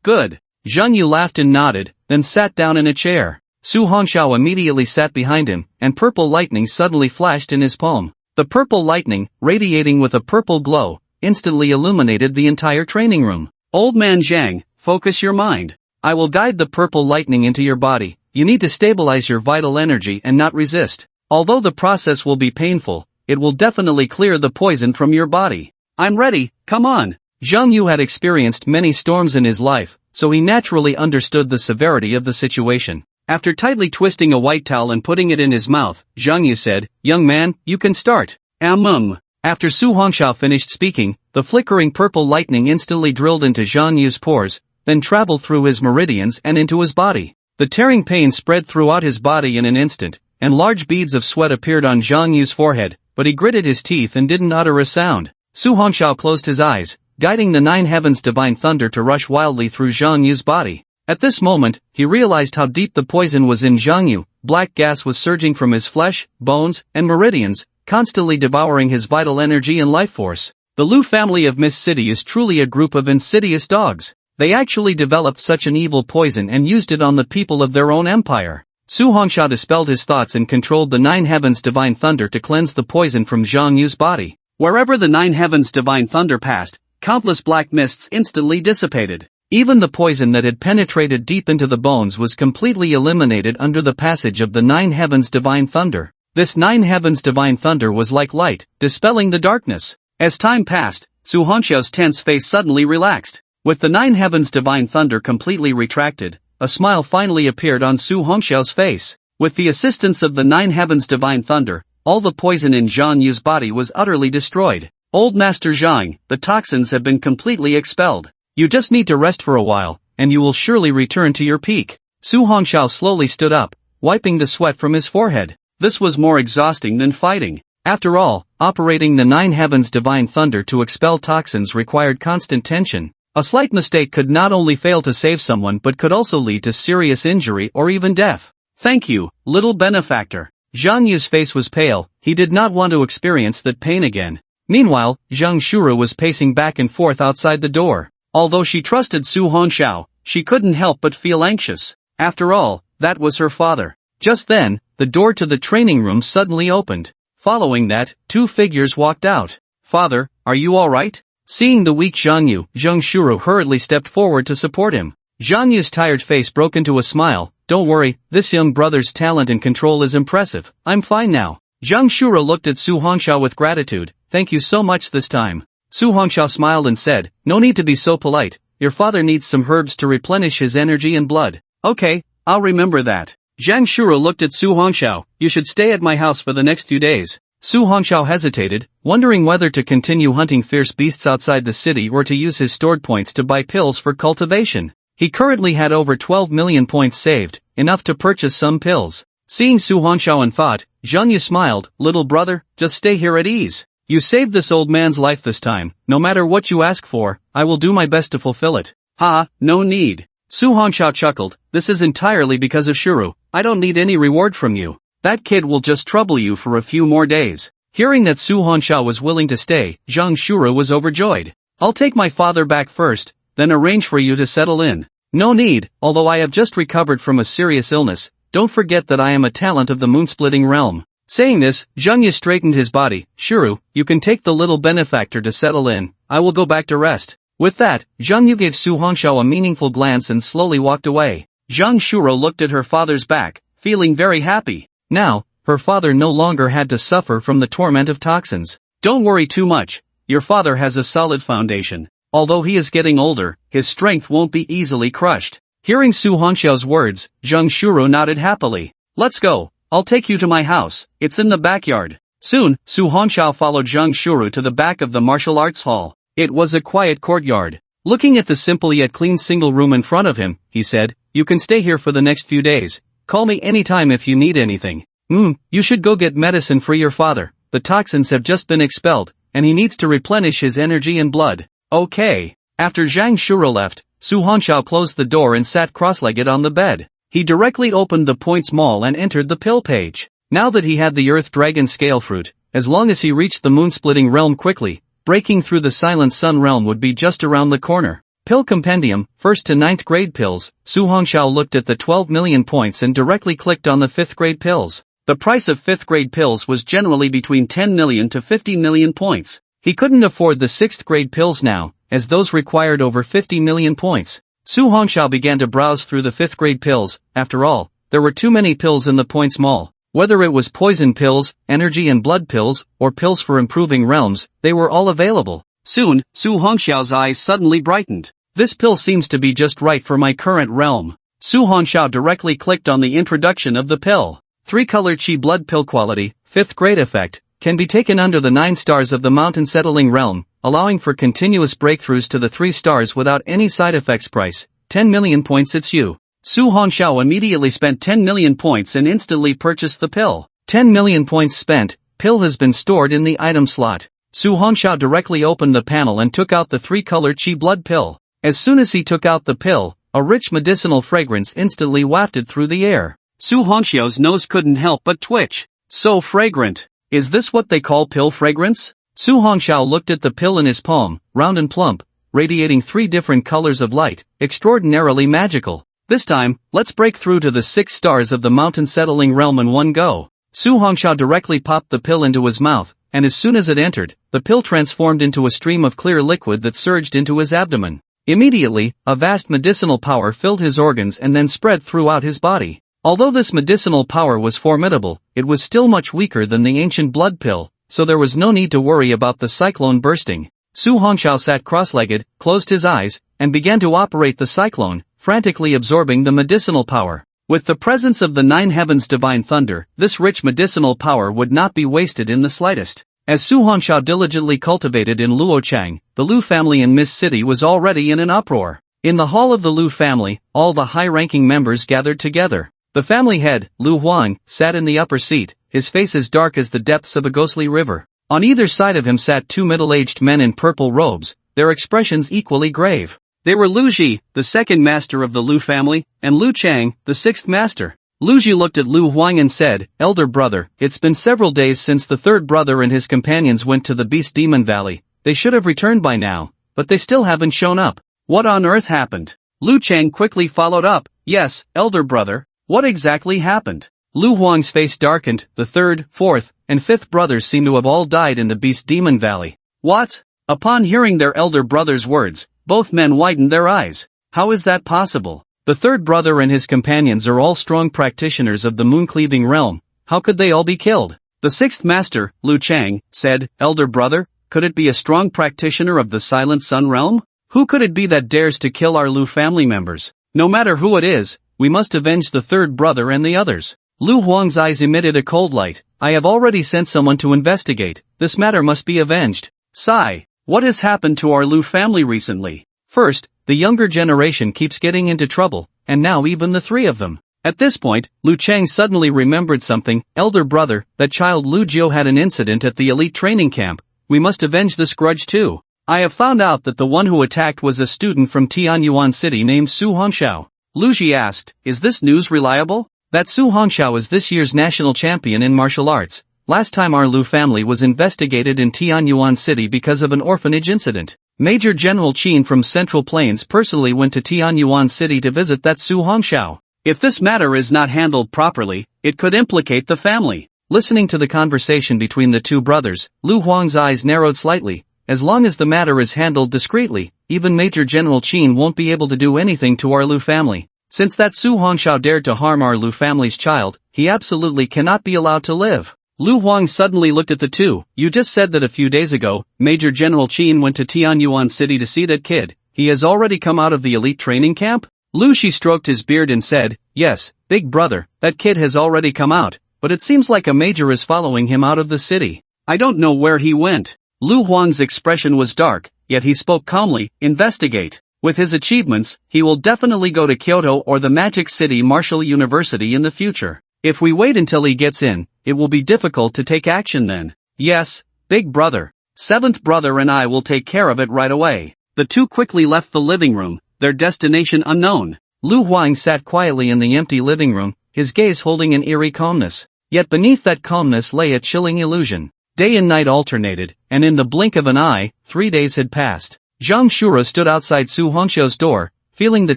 Good. Zhang Yu laughed and nodded, then sat down in a chair. Su Hongxiao immediately sat behind him, and purple lightning suddenly flashed in his palm. The purple lightning, radiating with a purple glow, instantly illuminated the entire training room. Old man Zhang, focus your mind. I will guide the purple lightning into your body. You need to stabilize your vital energy and not resist. Although the process will be painful, it will definitely clear the poison from your body. I'm ready, come on. Zhang Yu had experienced many storms in his life, so he naturally understood the severity of the situation. After tightly twisting a white towel and putting it in his mouth, Zhang Yu said, young man, you can start. After Su Hongxiao finished speaking, the flickering purple lightning instantly drilled into Zhang Yu's pores, then traveled through his meridians and into his body. The tearing pain spread throughout his body in an instant, and large beads of sweat appeared on Zhang Yu's forehead, but he gritted his teeth and didn't utter a sound. Su Hongxiao closed his eyes, guiding the 9 heavens divine thunder to rush wildly through Zhang Yu's body. At this moment, he realized how deep the poison was in Zhang Yu. Black gas was surging from his flesh, bones, and meridians, constantly devouring his vital energy and life force. The Lu family of Mist City is truly a group of insidious dogs. They actually developed such an evil poison and used it on the people of their own empire. Su Hongxiao dispelled his thoughts and controlled the Nine Heavens Divine Thunder to cleanse the poison from Zhang Yu's body. Wherever the Nine Heavens Divine Thunder passed, countless black mists instantly dissipated. Even the poison that had penetrated deep into the bones was completely eliminated under the passage of the Nine Heavens Divine Thunder. This Nine Heavens Divine Thunder was like light, dispelling the darkness. As time passed, Su Hongxiao's tense face suddenly relaxed. With the Nine Heavens Divine Thunder completely retracted, a smile finally appeared on Su Hongxiao's face. With the assistance of the Nine Heavens Divine Thunder, all the poison in Zhang Yu's body was utterly destroyed. Old Master Zhang, the toxins have been completely expelled. You just need to rest for a while, and you will surely return to your peak. Su Hongxiao slowly stood up, wiping the sweat from his forehead. This was more exhausting than fighting. After all, operating the Nine Heavens Divine Thunder to expel toxins required constant tension. A slight mistake could not only fail to save someone but could also lead to serious injury or even death. Thank you, little benefactor. Zhang Yu's face was pale, he did not want to experience that pain again. Meanwhile, Zhang Shuru was pacing back and forth outside the door. Although she trusted Su Hongxiao, she couldn't help but feel anxious. After all, that was her father. Just then, the door to the training room suddenly opened. Following that, two figures walked out. Father, are you alright? Seeing the weak Zhang Yu, Zhang Shuru hurriedly stepped forward to support him. Zhang Yu's tired face broke into a smile. Don't worry, this young brother's talent and control is impressive. I'm fine now. Zhang Shuru looked at Su Hongxiao with gratitude. Thank you so much this time. Su Hongxiao smiled and said, no need to be so polite. Your father needs some herbs to replenish his energy and blood. Okay, I'll remember that. Zhang Shuru looked at Su Hongxiao. You should stay at my house for the next few days. Su Hongxiao hesitated, wondering whether to continue hunting fierce beasts outside the city or to use his stored points to buy pills for cultivation. He currently had over 12 million points saved, enough to purchase some pills. Seeing Su Hongxiao in thought, Zhang Yu smiled. Little brother, just stay here at ease. You saved this old man's life this time. No matter what you ask for, I will do my best to fulfill it. Ha, no need. Su Hongxiao chuckled. This is entirely because of Shuru. I don't need any reward from you. That kid will just trouble you for a few more days. Hearing that Su Hongxiao was willing to stay, Zhang Shuru was overjoyed. I'll take my father back first, then arrange for you to settle in. No need, although I have just recovered from a serious illness, don't forget that I am a talent of the moon-splitting realm. Saying this, Zhang Yu straightened his body. Shuru, you can take the little benefactor to settle in, I will go back to rest. With that, Zhang Yu gave Su Hongxiao a meaningful glance and slowly walked away. Zhang Shuru looked at her father's back, feeling very happy. Now, her father no longer had to suffer from the torment of toxins. Don't worry too much, your father has a solid foundation. Although he is getting older, his strength won't be easily crushed. Hearing Su Hongxiao's words, Zhang Shuru nodded happily. Let's go, I'll take you to my house, it's in the backyard. Soon, Su Hongxiao followed Zhang Shuru to the back of the martial arts hall. It was a quiet courtyard. Looking at the simple yet clean single room in front of him, he said, you can stay here for the next few days. Call me anytime if you need anything. You should go get medicine for your father. The toxins have just been expelled, and he needs to replenish his energy and blood. Okay. After Zhang Shuru left, Su Hongxiao closed the door and sat cross-legged on the bed. He directly opened the points mall and entered the pill page. Now that he had the Earth Dragon Scale Fruit, as long as he reached the moon-splitting realm quickly, breaking through the Silent Sun realm would be just around the corner. Pill Compendium, 1st to 9th grade pills. Su Hongxiao looked at the 12 million points and directly clicked on the 5th grade pills. The price of 5th grade pills was generally between 10 million to 50 million points. He couldn't afford the 6th grade pills now, as those required over 50 million points. Su Hongxiao began to browse through the 5th grade pills. After all, there were too many pills in the points mall. Whether it was poison pills, energy and blood pills, or pills for improving realms, they were all available. Soon, Su Hongxiao's eyes suddenly brightened. This pill seems to be just right for my current realm. Su Hongxiao directly clicked on the introduction of the pill. 3-color Qi blood pill quality, 5th grade effect, can be taken under the 9 stars of the mountain settling realm, allowing for continuous breakthroughs to the 3 stars without any side effects. Price, 10 million points. It's you. Su Hongxiao immediately spent 10 million points and instantly purchased the pill. 10 million points spent, pill has been stored in the item slot. Su Hongxiao directly opened the panel and took out the 3-color Qi blood pill. As soon as he took out the pill, a rich medicinal fragrance instantly wafted through the air. Su Hongxiao's nose couldn't help but twitch. So fragrant. Is this what they call pill fragrance? Su Hongxiao looked at the pill in his palm, round and plump, radiating 3 different colors of light, extraordinarily magical. This time, let's break through to the 6 stars of the mountain settling realm in one go. Su Hongxiao directly popped the pill into his mouth, and as soon as it entered, the pill transformed into a stream of clear liquid that surged into his abdomen. Immediately, a vast medicinal power filled his organs and then spread throughout his body. Although this medicinal power was formidable, it was still much weaker than the ancient blood pill, so there was no need to worry about the cyclone bursting. Su Hongxiao sat cross-legged, closed his eyes, and began to operate the cyclone, frantically absorbing the medicinal power. With the presence of the 9 heavens' divine thunder, this rich medicinal power would not be wasted in the slightest. As Su Hongxiao diligently cultivated in Luochang, the Lu family in Mist City was already in an uproar. In the hall of the Lu family, all the high-ranking members gathered together. The family head, Lu Huang, sat in the upper seat, his face as dark as the depths of a ghostly river. On either side of him sat 2 middle-aged men in purple robes, their expressions equally grave. They were Lu Ji, the 2nd master of the Lu family, and Lu Chang, the 6th master. Lu Ji looked at Lu Huang and said, "Elder brother, it's been several days since the 3rd brother and his companions went to the Beast Demon Valley. They should have returned by now, but they still haven't shown up. What on earth happened?" Lu Chang quickly followed up, "Yes, elder brother, what exactly happened?" Lu Huang's face darkened. The 3rd, 4th, and 5th brothers seem to have all died in the Beast Demon Valley. What? Upon hearing their elder brother's words, both men widened their eyes. How is that possible? The 3rd brother and his companions are all strong practitioners of the moon-cleaving realm. How could they all be killed? The 6th master, Lu Chang, said, "Elder brother, could it be a strong practitioner of the Silent Sun realm? Who could it be that dares to kill our Lu family members? No matter who it is, we must avenge the 3rd brother and the others." Lu Huang's eyes emitted a cold light. "I have already sent someone to investigate. This matter must be avenged." Sigh. What has happened to our Lu family recently? First, the younger generation keeps getting into trouble, and now even the 3 of them. At this point, Lu Chang suddenly remembered something. "Elder brother, that child Lu Jiu had an incident at the elite training camp. We must avenge this grudge too. I have found out that the one who attacked was a student from Tianyuan City named Su Hongxiao." Lu Ji asked, "Is this news reliable?" "That Su Hongxiao is this year's national champion in martial arts. Last time our Lu family was investigated in Tianyuan City because of an orphanage incident. Major General Qin from Central Plains personally went to Tianyuan City to visit that Su Hongxiao. If this matter is not handled properly, it could implicate the family." Listening to the conversation between the 2 brothers, Lu Huang's eyes narrowed slightly. As long as the matter is handled discreetly, even Major General Qin won't be able to do anything to our Lu family. Since that Su Hongxiao dared to harm our Lu family's child, he absolutely cannot be allowed to live. Lu Huang suddenly looked at the 2. "You just said that a few days ago, Major General Qin went to Tianyuan City to see that kid. He has already come out of the elite training camp?" Lu Shi stroked his beard and said, "Yes, big brother, that kid has already come out, but it seems like a major is following him out of the city. I don't know where he went." Lu Huang's expression was dark, yet he spoke calmly, "Investigate. With his achievements, he will definitely go to Kyoto or the Magic City Martial University in the future. If we wait until he gets in, it will be difficult to take action then." "Yes, big brother. 7th brother and I will take care of it right away." The 2 quickly left the living room, their destination unknown. Lu Huang sat quietly in the empty living room, his gaze holding an eerie calmness. Yet beneath that calmness lay a chilling illusion. Day and night alternated, and in the blink of an eye, 3 days had passed. Zhang Shura stood outside Su Hongxiao's door, feeling the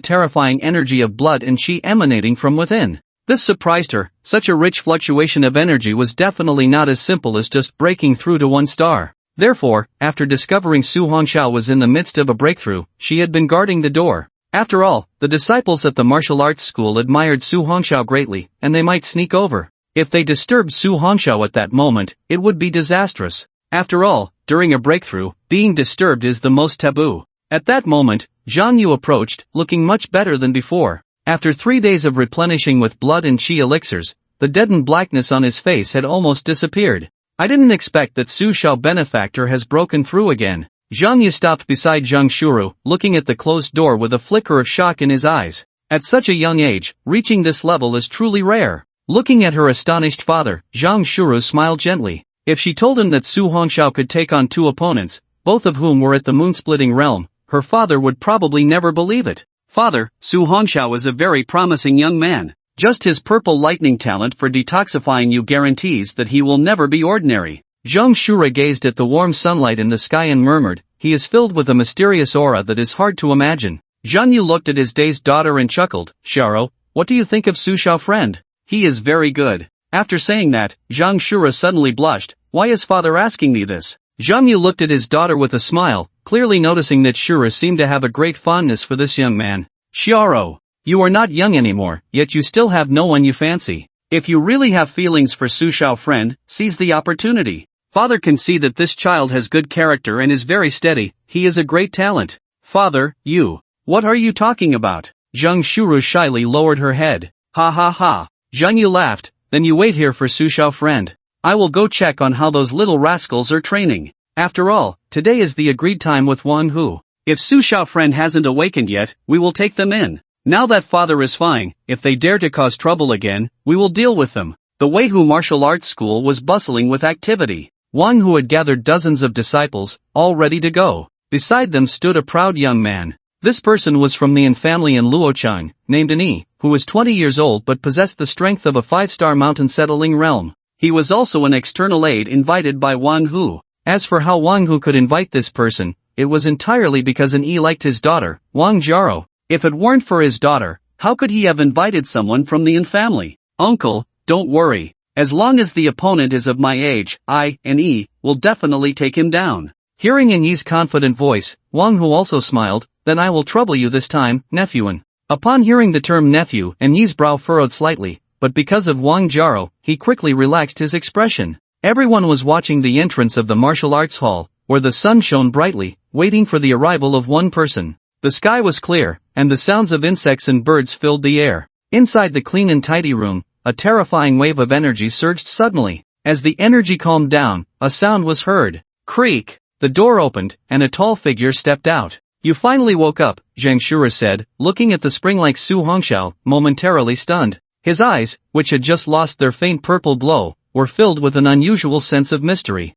terrifying energy of blood and qi emanating from within. This surprised her. Such a rich fluctuation of energy was definitely not as simple as just breaking through to 1 star. Therefore, after discovering Su Hongxiao was in the midst of a breakthrough, she had been guarding the door. After all, the disciples at the martial arts school admired Su Hongxiao greatly, and they might sneak over. If they disturbed Su Hongxiao at that moment, it would be disastrous. After all, during a breakthrough, being disturbed is the most taboo. At that moment, Zhang Yu approached, looking much better than before. After 3 days of replenishing with blood and qi elixirs, the deadened blackness on his face had almost disappeared. "I didn't expect that Su Xiao benefactor has broken through again." Zhang Yu stopped beside Zhang Shuru, looking at the closed door with a flicker of shock in his eyes. At such a young age, reaching this level is truly rare. Looking at her astonished father, Zhang Shuru smiled gently. If she told him that Su Hongxiao could take on 2 opponents, both of whom were at the moon-splitting realm, her father would probably never believe it. "Father, Su Hongxiao is a very promising young man. Just his purple lightning talent for detoxifying you guarantees that he will never be ordinary. Zhang Shura gazed at the warm sunlight in the sky and murmured, he is filled with a mysterious aura that is hard to imagine. Zhang Yu looked at his dazed daughter and chuckled, Xiao, what do you think of Su Xiao friend? He is very good. After saying that, Zhang Shura suddenly blushed, why is father asking me this? Zhang Yu looked at his daughter with a smile, clearly noticing that Shura seemed to have a great fondness for this young man. Xiao, you are not young anymore, yet you still have no one you fancy. If you really have feelings for Su Xiao friend, seize the opportunity. Father can see that this child has good character and is very steady, he is a great talent. Father, you. What are you talking about? Zhang Shuru shyly lowered her head. Ha ha ha. Zhang Yu laughed, then you wait here for Su Xiao friend. I will go check on how those little rascals are training. After all, today is the agreed time with Wang Hu. If Su Xiao friend hasn't awakened yet, we will take them in. Now that father is fine, if they dare to cause trouble again, we will deal with them. The Weihu martial arts school was bustling with activity. Wang Hu had gathered dozens of disciples, all ready to go. Beside them stood a proud young man. This person was from the An family in Luochang, named Ani, who was 20 years old but possessed the strength of a 5-star mountain settling realm. He was also an external aide invited by Wang Hu. As for how Wang Hu could invite this person, it was entirely because Ani liked his daughter, Wang Jiao. If it weren't for his daughter, how could he have invited someone from the An family? Uncle, don't worry. As long as the opponent is of my age, I, Ani, will definitely take him down. Hearing Ani's confident voice, Wang Hu also smiled, then I will trouble you this time, nephew. Upon hearing the term nephew, Ani's brow furrowed slightly, but because of Wang Jiao, he quickly relaxed his expression. Everyone was watching the entrance of the martial arts hall, where the sun shone brightly, waiting for the arrival of one person. The sky was clear, and the sounds of insects and birds filled the air. Inside the clean and tidy room, a terrifying wave of energy surged suddenly. As the energy calmed down, a sound was heard. Creak! The door opened, and a tall figure stepped out. You finally woke up, Zhang Shura said, looking at the spring-like Su Hongxiao, momentarily stunned. His eyes, which had just lost their faint purple glow, were filled with an unusual sense of mystery.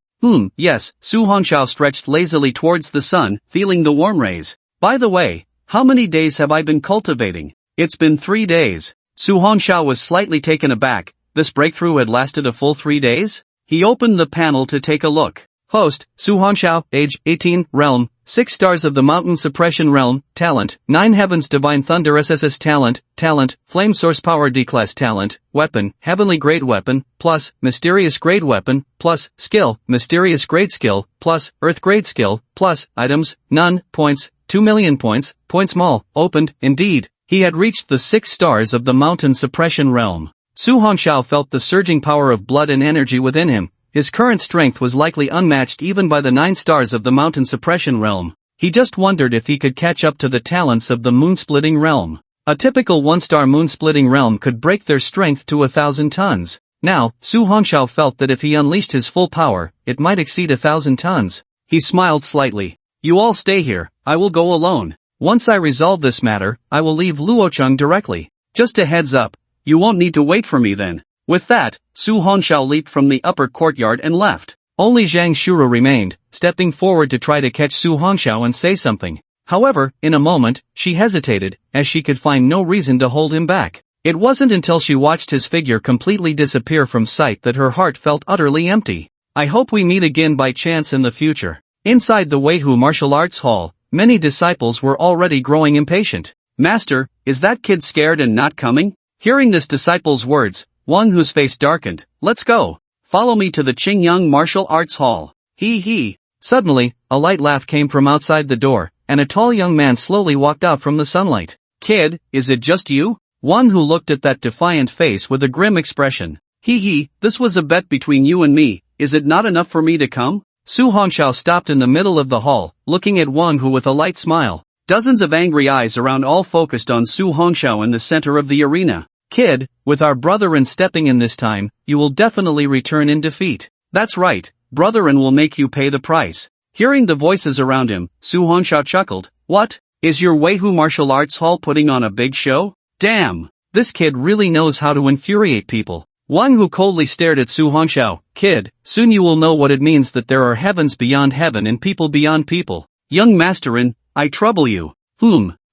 Yes, Su Hongxiao stretched lazily towards the sun, feeling the warm rays. By the way, how many days have I been cultivating? It's been 3 days. Su Hongxiao was slightly taken aback. This breakthrough had lasted a full 3 days? He opened the panel to take a look. Host, Su Hongxiao, age, 18, realm, 6 stars of the mountain suppression realm, talent, 9 heavens divine thunder SSS talent, flame source power D-class talent, weapon, heavenly grade weapon, plus, mysterious grade weapon, plus, skill, mysterious grade skill, plus, earth grade skill, plus, items, none, points, 2 million points, points mall, opened, indeed. He had reached the 6 stars of the mountain suppression realm. Su Hongxiao felt the surging power of blood and energy within him. His current strength was likely unmatched even by the 9 stars of the mountain suppression realm. He just wondered if he could catch up to the talents of the moon-splitting realm. A typical 1-star moon-splitting realm could break their strength to 1,000 tons. Now, Su Hongxiao felt that if he unleashed his full power, it might exceed 1,000 tons. He smiled slightly. You all stay here, I will go alone. Once I resolve this matter, I will leave Luocheng directly. Just a heads up, you won't need to wait for me then. With that, Su Hongxiao leaped from the upper courtyard and left. Only Zhang Shuru remained, stepping forward to try to catch Su Hongxiao and say something. However, in a moment, she hesitated, as she could find no reason to hold him back. It wasn't until she watched his figure completely disappear from sight that her heart felt utterly empty. I hope we meet again by chance in the future. Inside the Weihu martial arts hall, many disciples were already growing impatient. Master, is that kid scared and not coming? Hearing this disciple's words, Wang Hu's face darkened. Let's go. Follow me to the Qingyang martial arts hall. He. Suddenly, a light laugh came from outside the door, and a tall young man slowly walked out from the sunlight. Kid, is it just you? Wang Hu looked at that defiant face with a grim expression. This was a bet between you and me, is it not enough for me to come? Su Hongxiao stopped in the middle of the hall, looking at Wang Hu with a light smile. Dozens of angry eyes around all focused on Su Hongxiao in the center of the arena. Kid, with our brother-in stepping in this time, you will definitely return in defeat. That's right, brother-in will make you pay the price. Hearing the voices around him, Su Hongxiao chuckled. What? Is your Weihu martial arts hall putting on a big show? Damn! This kid really knows how to infuriate people. Wang Hu coldly stared at Su Hongxiao. Kid, soon you will know what it means that there are heavens beyond heaven and people beyond people. Young masterin, I trouble you.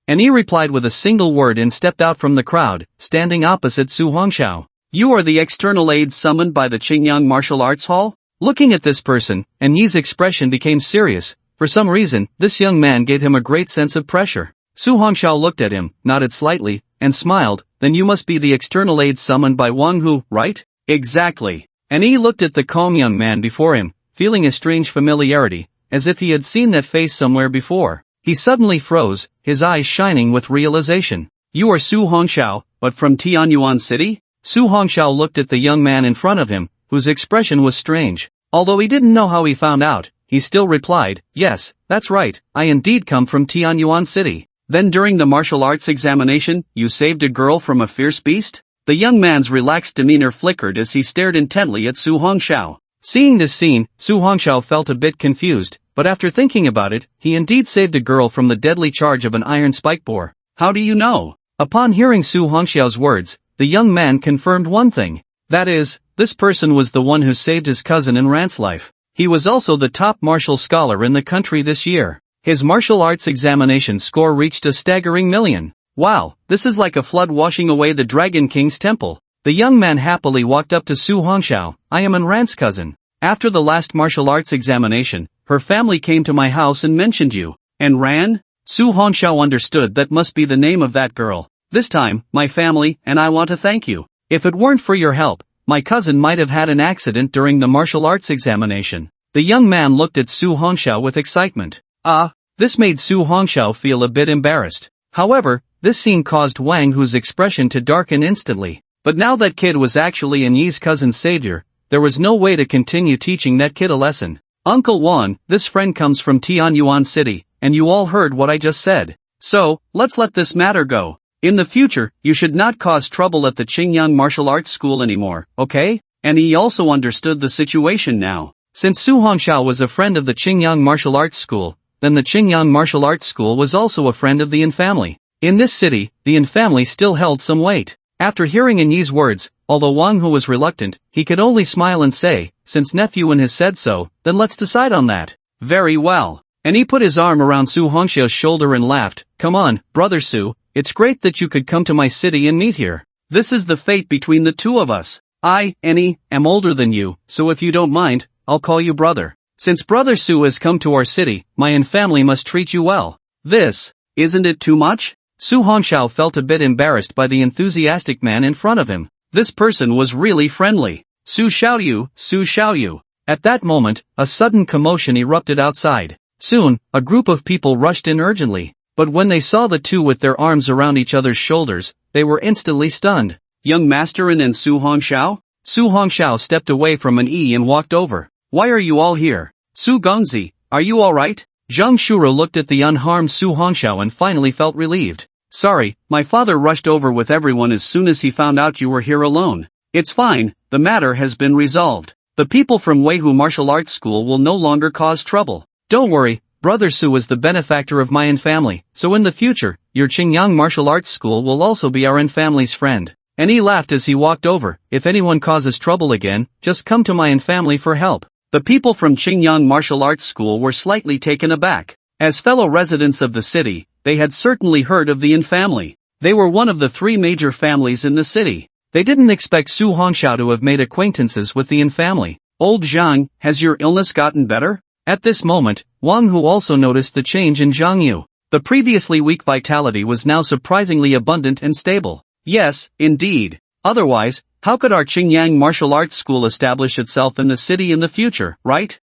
And he replied with a single word and stepped out from the crowd, standing opposite Su Hongxiao. You are the external aide summoned by the Qingyang Martial Arts Hall? Looking at this person, and Yi's expression became serious. For some reason, this young man gave him a great sense of pressure. Su Hongxiao looked at him, nodded slightly, and smiled. Then you must be the external aide summoned by Wang Hu, right? Exactly. And he looked at the calm young man before him, feeling a strange familiarity, as if he had seen that face somewhere before. He suddenly froze, his eyes shining with realization. You are Su Hongxiao, but from Tianyuan City? Su Hongxiao looked at the young man in front of him, whose expression was strange. Although he didn't know how he found out, he still replied, yes, that's right, I indeed come from Tianyuan City. Then during the martial arts examination, you saved a girl from a fierce beast? The young man's relaxed demeanor flickered as he stared intently at Su Hongxiao. Seeing this scene, Su Hongxiao felt a bit confused, but after thinking about it, he indeed saved a girl from the deadly charge of an iron spike boar. How do you know? Upon hearing Su Hongxiao's words, the young man confirmed one thing. That is, this person was the one who saved his cousin in Rant's life. He was also the top martial scholar in the country this year. His martial arts examination score reached a staggering million. Wow, this is like a flood washing away the Dragon King's temple. The young man happily walked up to Su Hongxiao. I am Rant's cousin. After the last martial arts examination, her family came to my house and mentioned you. And Ran? Su Hongxiao understood that must be the name of that girl. This time, my family and I want to thank you. If it weren't for your help, my cousin might have had an accident during the martial arts examination. The young man looked at Su Hongxiao with excitement. This made Su Hongxiao feel a bit embarrassed. However, this scene caused Wang Hu's expression to darken instantly. But now that kid was actually Yi's cousin's savior, there was no way to continue teaching that kid a lesson. Uncle Wan, this friend comes from Tianyuan City, and you all heard what I just said. So, let's let this matter go. In the future, you should not cause trouble at the Qingyang Martial Arts School anymore, okay? And he also understood the situation now. Since Su Hongxiao was a friend of the Qingyang Martial Arts School, then the Qingyang Martial Arts School was also a friend of the Yin family. In this city, the Yin family still held some weight. After hearing Yi's words, although Wang Hu was reluctant, he could only smile and say, since nephew has said so, then let's decide on that. Very well. And he put his arm around Su Hongxiao's shoulder and laughed. Come on, brother Su, it's great that you could come to my city and meet here. This is the fate between the two of us. I, am older than you, so if you don't mind, I'll call you brother. Since brother Su has come to our city, my Yin family must treat you well. Isn't it too much? Su Hongxiao felt a bit embarrassed by the enthusiastic man in front of him. This person was really friendly. Su Xiaoyu. At that moment, a sudden commotion erupted outside. Soon, a group of people rushed in urgently. But when they saw the two with their arms around each other's shoulders, they were instantly stunned. Young Master and Su Hongxiao? Su Hongxiao stepped away from Yi and walked over. Why are you all here? Su Gongzi, are you alright? Zhang Shuro looked at the unharmed Su Hongxiao and finally felt relieved. Sorry, my father rushed over with everyone as soon as he found out you were here alone. It's fine, the matter has been resolved. The people from Weihu Martial Arts School will no longer cause trouble. Don't worry, brother Su is the benefactor of my Yin family, so in the future, your Qingyang Martial Arts School will also be our Yin family's friend. And he laughed as he walked over. If anyone causes trouble again, just come to my Yin family for help. The people from Qingyang Martial Arts School were slightly taken aback. As fellow residents of the city, they had certainly heard of the Yin family. They were one of the three major families in the city. They didn't expect Su Hongxiao to have made acquaintances with the Yin family. Old Zhang, has your illness gotten better? At this moment, Wang Hu also noticed the change in Zhang Yu. The previously weak vitality was now surprisingly abundant and stable. Yes, indeed. Otherwise, how could our Qingyang Martial Arts School establish itself in the city in the future, right?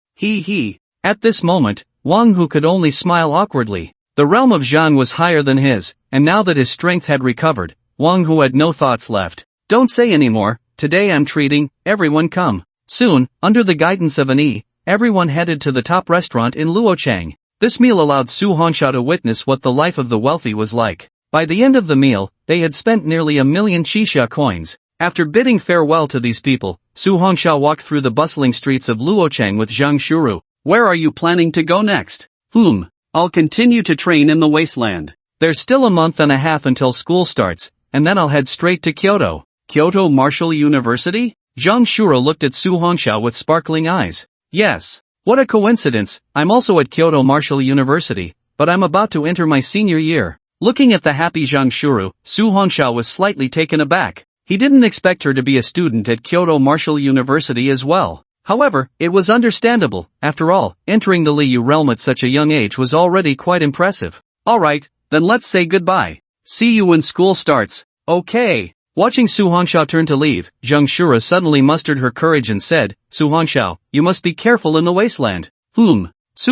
At this moment, Wang Hu could only smile awkwardly. The realm of Zhang was higher than his, and now that his strength had recovered, Wang Hu had no thoughts left. Don't say anymore, today I'm treating, everyone come. Soon, under the guidance of Yi, everyone headed to the top restaurant in Luochang. This meal allowed Su Hongxiao to witness what the life of the wealthy was like. By the end of the meal, they had spent nearly 1 million Qixia coins. After bidding farewell to these people, Su Hongxiao walked through the bustling streets of Luochang with Zhang Shuru. Where are you planning to go next? I'll continue to train in the wasteland. There's still a month and a half until school starts, and then I'll head straight to Kyoto. Kyoto Martial University? Zhang Shuru looked at Su Hongxiao with sparkling eyes. Yes. What a coincidence, I'm also at Kyoto Martial University, but I'm about to enter my senior year. Looking at the happy Zhang Shuru, Su Hongxiao was slightly taken aback. He didn't expect her to be a student at Kyoto Martial University as well. However, it was understandable. After all, entering the Liu realm at such a young age was already quite impressive. Alright, then let's say goodbye. See you when school starts. Okay. Watching Su Hongxiao turn to leave, Zhang Shura suddenly mustered her courage and said, Su Hongxiao, you must be careful in the wasteland. Su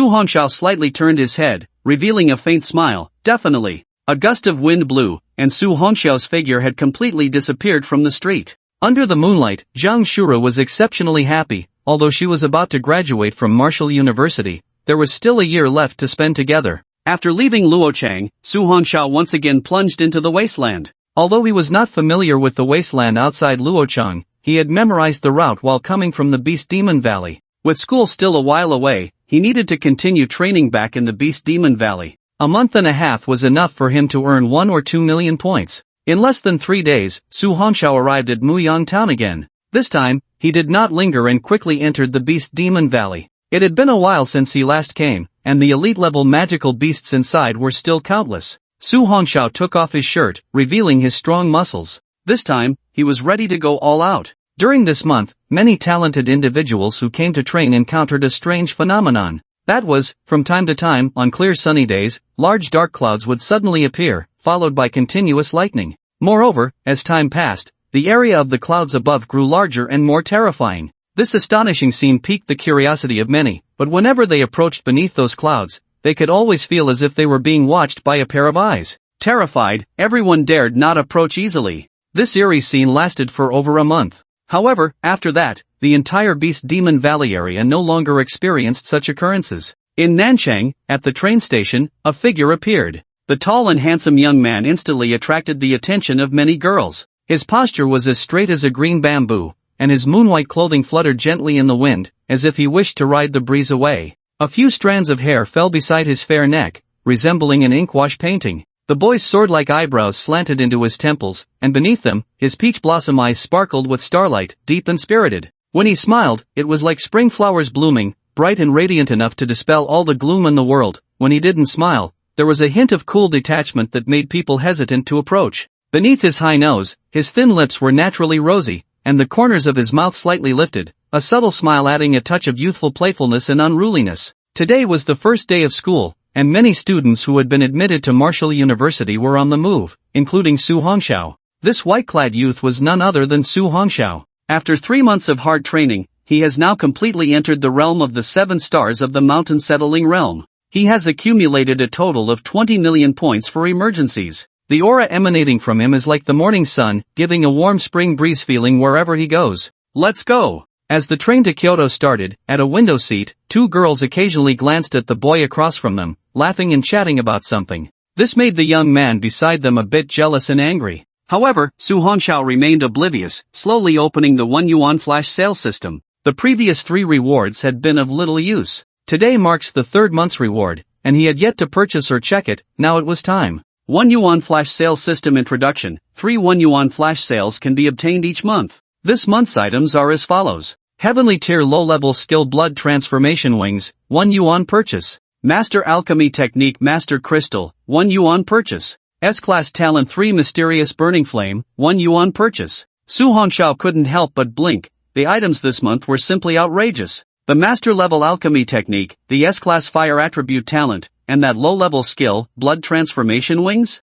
Hongxiao slightly turned his head, revealing a faint smile. Definitely. A gust of wind blew, and Su Hongxiao's figure had completely disappeared from the street. Under the moonlight, Zhang Shura was exceptionally happy. Although she was about to graduate from Martial University, there was still a year left to spend together. After leaving Luochang, Su Hongxiao once again plunged into the wasteland. Although he was not familiar with the wasteland outside Luochang, he had memorized the route while coming from the Beast Demon Valley. With school still a while away, he needed to continue training back in the Beast Demon Valley. A month and a half was enough for him to earn 1 or 2 million points. In less than 3 days, Su Hongxiao arrived at Muyang Town again. This time, he did not linger and quickly entered the Beast Demon Valley. It had been a while since he last came, and the elite-level magical beasts inside were still countless. Su Hongxiao took off his shirt, revealing his strong muscles. This time, he was ready to go all out. During this month, many talented individuals who came to train encountered a strange phenomenon. That was, from time to time, on clear sunny days, large dark clouds would suddenly appear, followed by continuous lightning. Moreover, as time passed, the area of the clouds above grew larger and more terrifying. This astonishing scene piqued the curiosity of many, but whenever they approached beneath those clouds, they could always feel as if they were being watched by a pair of eyes. Terrified, everyone dared not approach easily. This eerie scene lasted for over a month. However, after that, the entire Beast Demon Valley area no longer experienced such occurrences. In Nanchang, at the train station, a figure appeared. The tall and handsome young man instantly attracted the attention of many girls. His posture was as straight as a green bamboo, and his moonwhite clothing fluttered gently in the wind, as if he wished to ride the breeze away. A few strands of hair fell beside his fair neck, resembling an inkwash painting. The boy's sword-like eyebrows slanted into his temples, and beneath them, his peach blossom eyes sparkled with starlight, deep and spirited. When he smiled, it was like spring flowers blooming, bright and radiant enough to dispel all the gloom in the world. When he didn't smile, there was a hint of cool detachment that made people hesitant to approach. Beneath his high nose, his thin lips were naturally rosy, and the corners of his mouth slightly lifted, a subtle smile adding a touch of youthful playfulness and unruliness. Today was the first day of school, and many students who had been admitted to Martial University were on the move, including Su Hongxiao. This white-clad youth was none other than Su Hongxiao. After 3 months of hard training, he has now completely entered the realm of the 7 stars of the mountain settling realm. He has accumulated a total of 20 million points for emergencies. The aura emanating from him is like the morning sun, giving a warm spring breeze feeling wherever he goes. Let's go! As the train to Kyoto started, at a window seat, 2 girls occasionally glanced at the boy across from them, laughing and chatting about something. This made the young man beside them a bit jealous and angry. However, Su Hongxiao remained oblivious, slowly opening the 1 yuan flash sale system. The previous 3 rewards had been of little use. Today marks the 3rd month's reward, and he had yet to purchase or check it. Now it was time. 1 yuan flash sale system introduction. 3 1 yuan flash sales can be obtained each month. This month's items are as follows. Heavenly tier low-level skill blood transformation wings, 1 yuan purchase. Master alchemy technique master crystal, 1 yuan purchase. S-class talent 3 mysterious burning flame, 1 yuan purchase. Su Hongxiao couldn't help but blink. The items this month were simply outrageous. The master level alchemy technique, the S-class fire attribute talent, and that low-level skill, blood transformation wings?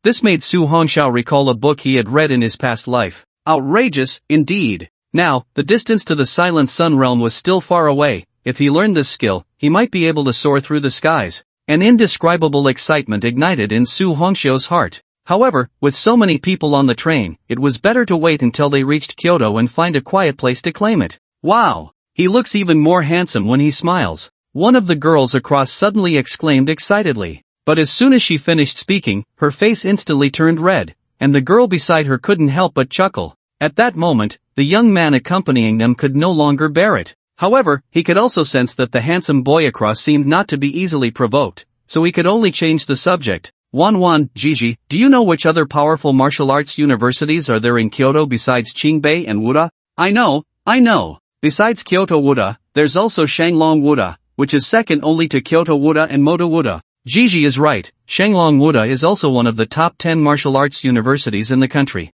This made Su Hongxiao recall a book he had read in his past life. Outrageous, indeed. Now, the distance to the Silent Sun realm was still far away. If he learned this skill, he might be able to soar through the skies. An indescribable excitement ignited in Su Hongxiao's heart. However, with so many people on the train, it was better to wait until they reached Kyoto and find a quiet place to claim it. Wow! He looks even more handsome when he smiles. One of the girls across suddenly exclaimed excitedly. But as soon as she finished speaking, her face instantly turned red, and the girl beside her couldn't help but chuckle. At that moment, the young man accompanying them could no longer bear it. However, he could also sense that the handsome boy across seemed not to be easily provoked, so he could only change the subject. Gigi, do you know which other powerful martial arts universities are there in Kyoto besides Qingbei and Wuda? I know. Besides Kyoto Wuda, there's also Shanglong Wuda, which is second only to Kyoto Wuda and Moto Wuda. Gigi is right, Shanglong Wuda is also one of the top 10 martial arts universities in the country.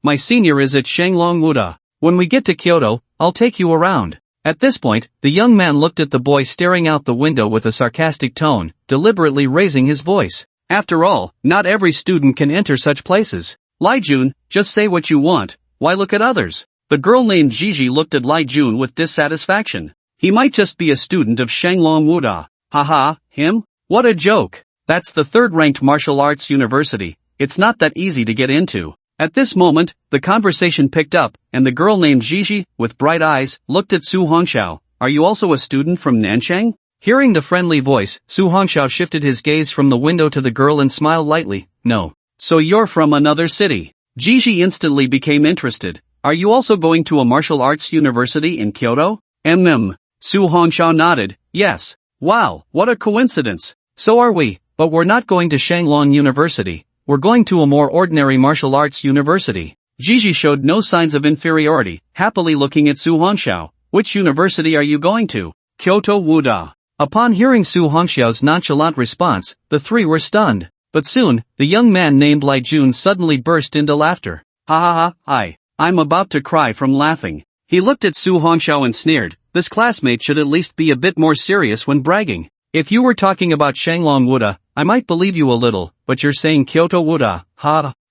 My senior is at Shanglong Wuda. When we get to Kyoto, I'll take you around. At this point, the young man looked at the boy staring out the window with a sarcastic tone, deliberately raising his voice. After all, not every student can enter such places. Lai Jun, just say what you want, why look at others? The girl named Gigi looked at Lai Jun with dissatisfaction. He might just be a student of Shanglong Wuda. Haha, him? What a joke. That's the third-ranked martial arts university. It's not that easy to get into. At this moment, the conversation picked up, and the girl named Gigi, with bright eyes, looked at Su Hongxiao. Are you also a student from Nanchang? Hearing the friendly voice, Su Hongxiao shifted his gaze from the window to the girl and smiled lightly. No. So you're from another city. Gigi instantly became interested. Are you also going to a martial arts university in Kyoto? Su Hongxiao nodded. Yes. Wow, what a coincidence. So are we, but we're not going to Shanglong University. We're going to a more ordinary martial arts university. Gigi showed no signs of inferiority, happily looking at Su Hongxiao. Which university are you going to? Kyoto Wuda. Upon hearing Su Hongxiao's nonchalant response, the three were stunned. But soon, the young man named Lai Jun suddenly burst into laughter. I'm about to cry from laughing. He looked at Su Hongxiao and sneered. This classmate should at least be a bit more serious when bragging. If you were talking about Shanglong Wuda, I might believe you a little, but you're saying Kyoto Wuda,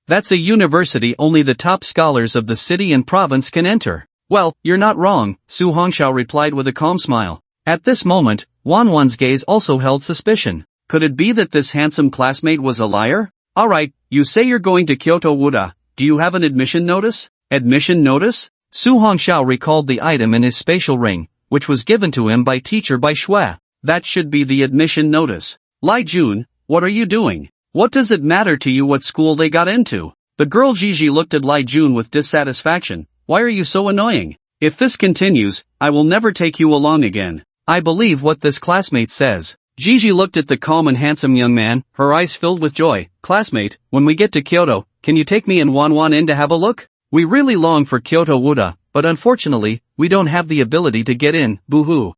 That's a university only the top scholars of the city and province can enter. Well, you're not wrong, Su Hongxiao replied with a calm smile. At this moment, Wanwan's gaze also held suspicion. Could it be that this handsome classmate was a liar? Alright, you say you're going to Kyoto Wuda. Do you have an admission notice? Admission notice? Su Hongxiao recalled the item in his spatial ring, which was given to him by teacher Bai Shui. That should be the admission notice. Lai Jun, what are you doing? What does it matter to you what school they got into? The girl Gigi looked at Lai Jun with dissatisfaction. Why are you so annoying? If this continues, I will never take you along again. I believe what this classmate says. Gigi looked at the calm and handsome young man, her eyes filled with joy. Classmate, when we get to Kyoto, can you take me and Wanwan in to have a look? We really long for Kyoto Wuda, but unfortunately, we don't have the ability to get in, boo-hoo.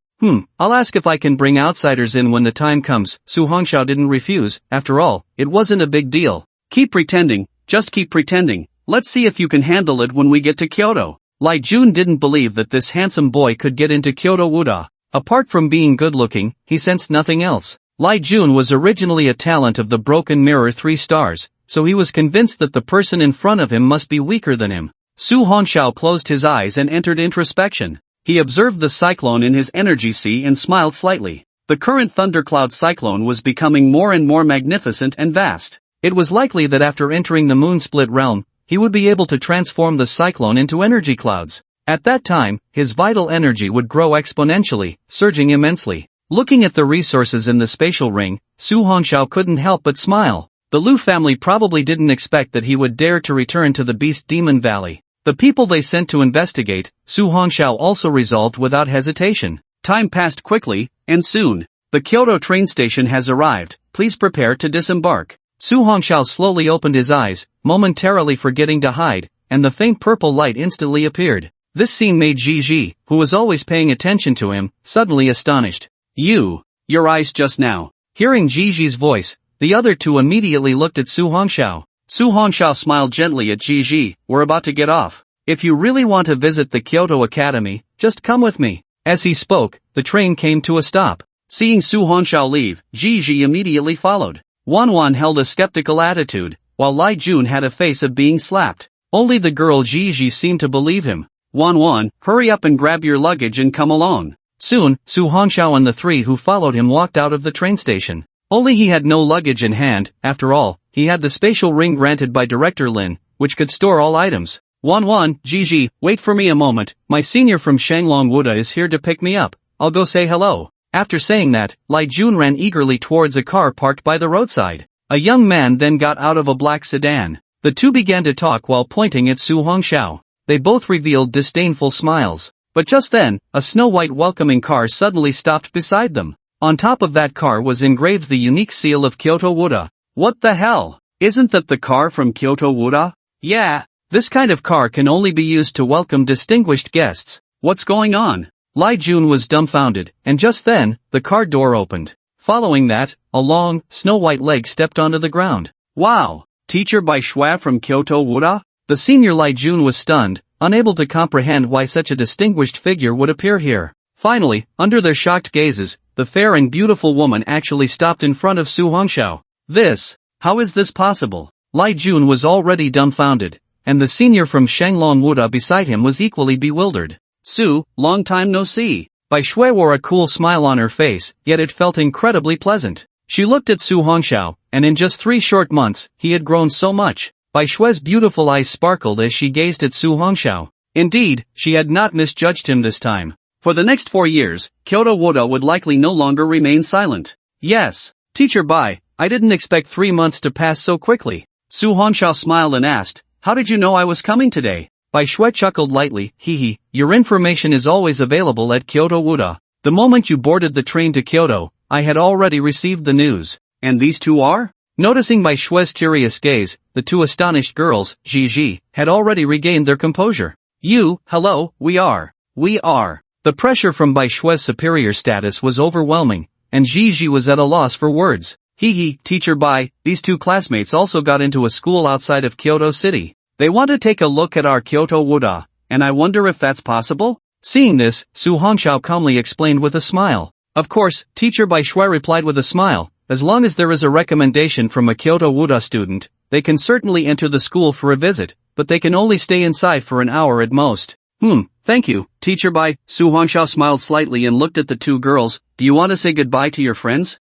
I'll ask if I can bring outsiders in when the time comes. Su Hongxiao didn't refuse. After all, it wasn't a big deal. Keep pretending, just keep pretending. Let's see if you can handle it when we get to Kyoto. Lai Jun didn't believe that this handsome boy could get into Kyoto Wuda. Apart from being good-looking, he sensed nothing else. Lai Jun was originally a talent of the Broken Mirror 3 stars, so he was convinced that the person in front of him must be weaker than him. Su Hongxiao closed his eyes and entered introspection. He observed the cyclone in his energy sea and smiled slightly. The current thundercloud cyclone was becoming more and more magnificent and vast. It was likely that after entering the moon-split realm, he would be able to transform the cyclone into energy clouds. At that time, his vital energy would grow exponentially, surging immensely. Looking at the resources in the spatial ring, Su Hongxiao couldn't help but smile. The Lu family probably didn't expect that he would dare to return to the Beast Demon Valley. The people they sent to investigate, Su Hongxiao also resolved without hesitation. Time passed quickly, and soon, the Kyoto train station has arrived. Please prepare to disembark. Su Hongxiao slowly opened his eyes, momentarily forgetting to hide, and the faint purple light instantly appeared. This scene made Gigi, who was always paying attention to him, suddenly astonished. Your eyes just now. Hearing Gigi's voice, the other two immediately looked at Su Hongxiao. Su Hongxiao smiled gently at Gigi. We're about to get off. If you really want to visit the Kyoto Academy, just come with me. As he spoke, the train came to a stop. Seeing Su Hongxiao leave, Gigi immediately followed. Wanwan held a skeptical attitude, while Lai Jun had a face of being slapped. Only the girl Gigi seemed to believe him. Wanwan, hurry up and grab your luggage and come along. Soon, Su Hongxiao and the three who followed him walked out of the train station. Only he had no luggage in hand. After all, he had the spatial ring granted by Director Lin, which could store all items. Wanwan, Gigi, wait for me a moment. My senior from Shanglong Wuda is here to pick me up. I'll go say hello. After saying that, Lai Jun ran eagerly towards a car parked by the roadside. A young man then got out of a black sedan. The two began to talk while pointing at Su Hongxiao. They both revealed disdainful smiles. But just then, a snow-white welcoming car suddenly stopped beside them. On top of that car was engraved the unique seal of Kyoto Wuda. What the hell? Isn't that the car from Kyoto Wuda? Yeah. This kind of car can only be used to welcome distinguished guests. What's going on? Lai Jun was dumbfounded, and just then, the car door opened. Following that, a long, snow-white leg stepped onto the ground. Wow! Teacher by Shua from Kyoto Wura? The senior Lai Jun was stunned, unable to comprehend why such a distinguished figure would appear here. Finally, under their shocked gazes, the fair and beautiful woman actually stopped in front of Su Hongxiao. How is this possible? Lai Jun was already dumbfounded, and the senior from Shanglong Wuda beside him was equally bewildered. Su, long time no see. Bai Shui wore a cool smile on her face, yet it felt incredibly pleasant. She looked at Su Hongxiao, and in just 3 short months, he had grown so much. Bai Shui's beautiful eyes sparkled as she gazed at Su Hongxiao. Indeed, she had not misjudged him this time. For the next 4 years, Kyoto Wuda would likely no longer remain silent. Yes, Teacher Bai, I didn't expect 3 months to pass so quickly. Su Hongxiao smiled and asked, how did you know I was coming today? Bai Shui chuckled lightly, your information is always available at Kyoto Wuda. The moment you boarded the train to Kyoto, I had already received the news. And these two are? Noticing Bai Shui's curious gaze, the 2 astonished girls, Ji, had already regained their composure. Hello, we are. The pressure from Bai Shui's superior status was overwhelming, and Ji was at a loss for words. Teacher Bai, these 2 classmates also got into a school outside of Kyoto City. They want to take a look at our Kyoto Wuda, and I wonder if that's possible? Seeing this, Su Hongxiao calmly explained with a smile. Of course, Teacher Bai Shui replied with a smile, as long as there is a recommendation from a Kyoto Wuda student, they can certainly enter the school for a visit, but they can only stay inside for an hour at most. Thank you, Teacher Bai. Su Hongxiao smiled slightly and looked at the 2 girls. Do you want to say goodbye to your friends?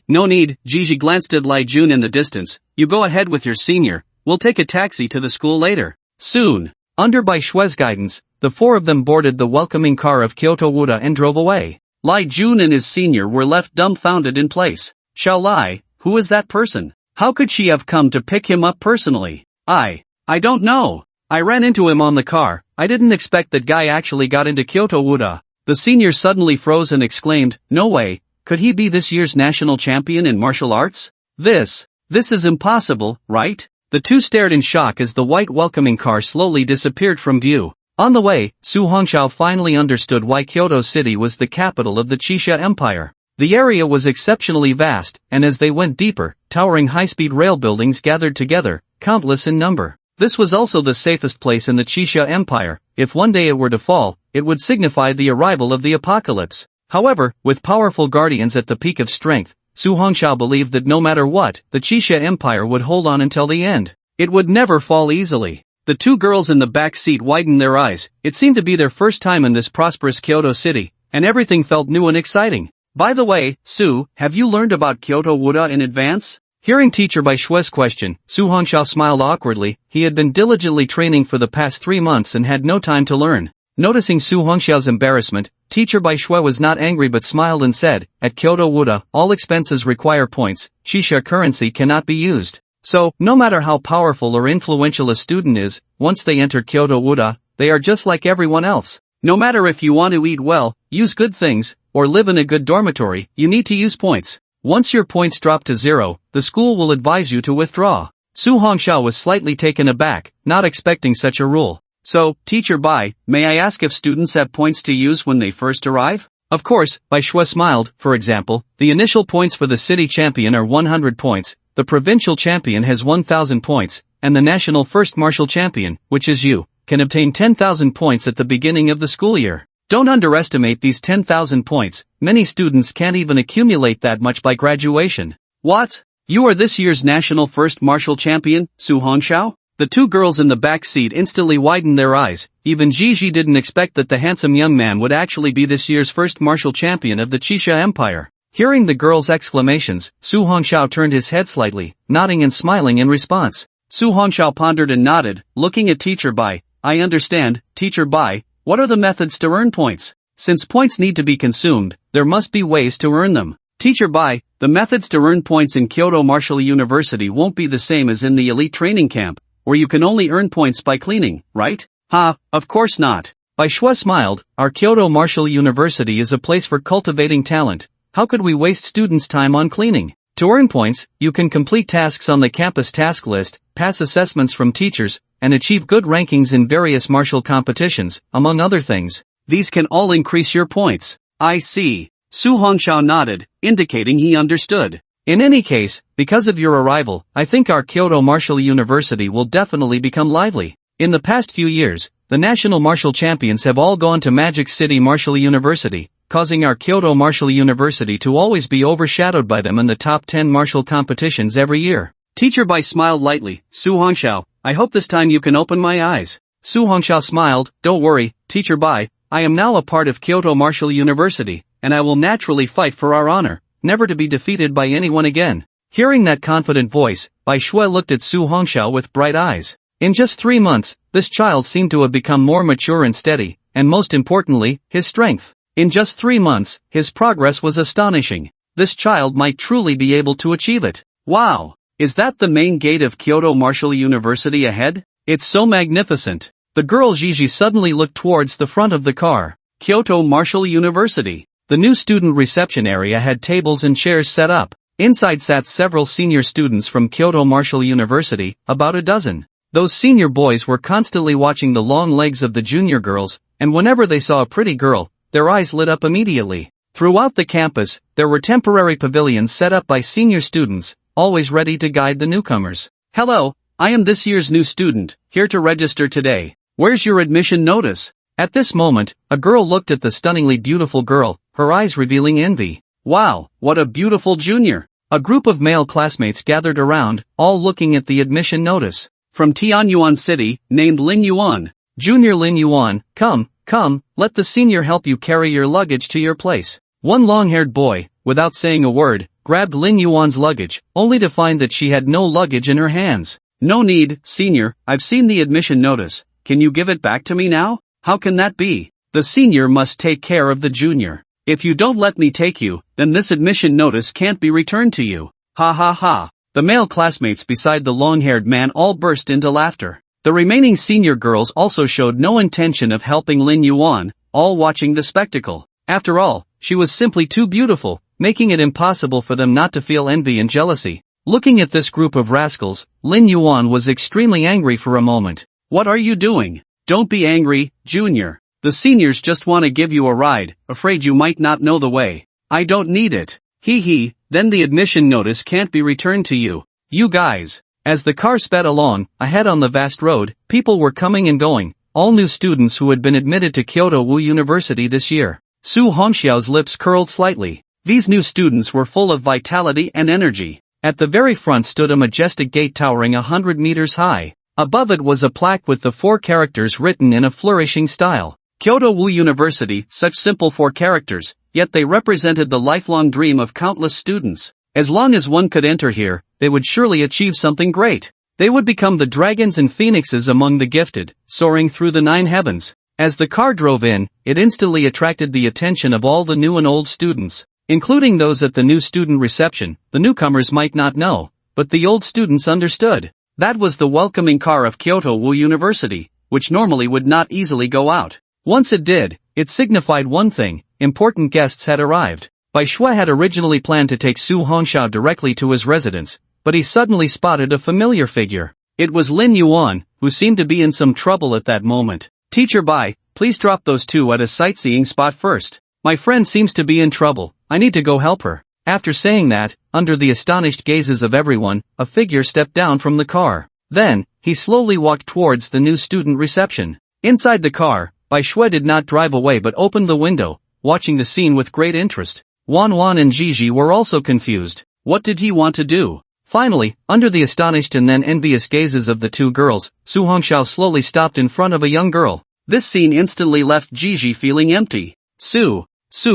No need. Ji glanced at Lai Jun in the distance. You go ahead with your senior. We'll take a taxi to the school later. Soon. Under Bai Shui's guidance, the 4 of them boarded the welcoming car of Kyoto Wuda and drove away. Lai Jun and his senior were left dumbfounded in place. Xiao Lai, who is that person? How could she have come to pick him up personally? I don't know. I ran into him on the car. I didn't expect that guy actually got into Kyoto Wuda. The senior suddenly froze and exclaimed, no way, could he be this year's national champion in martial arts? This is impossible, right? The 2 stared in shock as the white welcoming car slowly disappeared from view. On the way, Su Hongxiao finally understood why Kyoto City was the capital of the Qixia Empire. The area was exceptionally vast, and as they went deeper, towering high-speed rail buildings gathered together, countless in number. This was also the safest place in the Qixia Empire. If one day it were to fall, it would signify the arrival of the apocalypse. However, with powerful guardians at the peak of strength, Su Hongxiao believed that no matter what, the Qixia Empire would hold on until the end. It would never fall easily. The 2 girls in the back seat widened their eyes. It seemed to be their first time in this prosperous Kyoto City, and everything felt new and exciting. By the way, Su, have you learned about Kyoto Wuda in advance? Hearing Teacher Bai Shui's question, Su Hongxiao smiled awkwardly. He had been diligently training for the past 3 months and had no time to learn. Noticing Su Hongxiao's embarrassment, Teacher Bai Shui was not angry but smiled and said, at Kyoto Wuda, all expenses require points. Qixia currency cannot be used. So, no matter how powerful or influential a student is, once they enter Kyoto Wuda, they are just like everyone else. No matter if you want to eat well, use good things, or live in a good dormitory, you need to use points. Once your points drop to 0, the school will advise you to withdraw. Su Hongxiao was slightly taken aback, not expecting such a rule. So, Teacher Bai, may I ask if students have points to use when they first arrive? Of course, Bai Shui smiled. For example, the initial points for the city champion are 100 points, the provincial champion has 1,000 points, and the national first martial champion, which is you, can obtain 10,000 points at the beginning of the school year. Don't underestimate these 10,000 points. Many students can't even accumulate that much by graduation. What? You are this year's national first martial champion, Su Hongxiao? The 2 girls in the back seat instantly widened their eyes. Even Ji didn't expect that the handsome young man would actually be this year's first martial champion of the Qixia Empire. Hearing the girls' exclamations, Su Hongxiao turned his head slightly, nodding and smiling in response. Su Hongxiao pondered and nodded, looking at Teacher Bai. I understand, Teacher Bai. What are the methods to earn points? Since points need to be consumed, there must be ways to earn them. Teacher Bai, the methods to earn points in Kyoto Martial University won't be the same as in the elite training camp, where you can only earn points by cleaning, right? Of course not. Bai Shui smiled. Our Kyoto Martial University is a place for cultivating talent. How could we waste students' time on cleaning? To earn points, you can complete tasks on the campus task list, pass assessments from teachers, and achieve good rankings in various martial competitions, among other things. These can all increase your points. I see. Su Hongxiao nodded, indicating he understood. In any case, because of your arrival, I think our Kyoto Martial University will definitely become lively. In the past few years, the national martial champions have all gone to Magic City Martial University, causing our Kyoto Martial University to always be overshadowed by them in the top 10 martial competitions every year. Teacher Bai smiled lightly. Su Hongxiao, I hope this time you can open my eyes. Su Hongxiao smiled, don't worry, Teacher Bai, I am now a part of Kyoto Martial University, and I will naturally fight for our honor, never to be defeated by anyone again. Hearing that confident voice, Bai Shui looked at Su Hongxiao with bright eyes. In just 3 months, this child seemed to have become more mature and steady, and most importantly, his strength. In just 3 months, his progress was astonishing. This child might truly be able to achieve it. Wow! Is that the main gate of Kyoto Martial University ahead? It's so magnificent. The girl Gigi suddenly looked towards the front of the car. Kyoto Martial University. The new student reception area had tables and chairs set up. Inside sat several senior students from Kyoto Martial University, about a dozen. Those senior boys were constantly watching the long legs of the junior girls, and whenever they saw a pretty girl, their eyes lit up immediately. Throughout the campus, there were temporary pavilions set up by senior students, always ready to guide the newcomers. Hello, I am this year's new student, here to register today. Where's your admission notice? At this moment, a girl looked at the stunningly beautiful girl, her eyes revealing envy. Wow, what a beautiful junior! A group of male classmates gathered around, all looking at the admission notice. From Tianyuan City, named Lin Yuan. Junior Lin Yuan, come, let the senior help you carry your luggage to your place. One long-haired boy, without saying a word, grabbed Lin Yuan's luggage, only to find that she had no luggage in her hands. No need, senior, I've seen the admission notice. Can you give it back to me now? How can that be? The senior must take care of the junior. If you don't let me take you, then this admission notice can't be returned to you. Ha ha ha. The male classmates beside the long-haired man all burst into laughter. The remaining senior girls also showed no intention of helping Lin Yuan, all watching the spectacle. After all, she was simply too beautiful, making it impossible for them not to feel envy and jealousy. Looking at this group of rascals, Lin Yuan was extremely angry for a moment. What are you doing? Don't be angry, junior. The seniors just want to give you a ride, afraid you might not know the way. I don't need it. Hee hee, then the admission notice can't be returned to you. You guys. As the car sped along, ahead on the vast road, people were coming and going, all new students who had been admitted to Kyoto Wu University this year. Su Hongxiao's lips curled slightly. These new students were full of vitality and energy. At the very front stood a majestic gate towering 100 meters high. Above it was a plaque with the 4 characters written in a flourishing style. Kyoto Wu University, such simple 4 characters, yet they represented the lifelong dream of countless students. As long as one could enter here, they would surely achieve something great. They would become the dragons and phoenixes among the gifted, soaring through the 9 heavens. As the car drove in, it instantly attracted the attention of all the new and old students, including those at the new student reception. The newcomers might not know, but the old students understood. That was the welcoming car of Kyoto Wu University, which normally would not easily go out. Once it did, it signified one thing: important guests had arrived. Bai Shui had originally planned to take Su Hongxiao directly to his residence, but he suddenly spotted a familiar figure. It was Lin Yuan, who seemed to be in some trouble at that moment. Teacher Bai, please drop those 2 at a sightseeing spot first. My friend seems to be in trouble, I need to go help her. After saying that, under the astonished gazes of everyone, a figure stepped down from the car. Then, he slowly walked towards the new student reception. Inside the car, Bai Shui did not drive away but opened the window, watching the scene with great interest. Wan and Gigi were also confused. What did he want to do? Finally, under the astonished and then envious gazes of the 2 girls, Su Hongxiao slowly stopped in front of a young girl. This scene instantly left Gigi feeling empty. Su,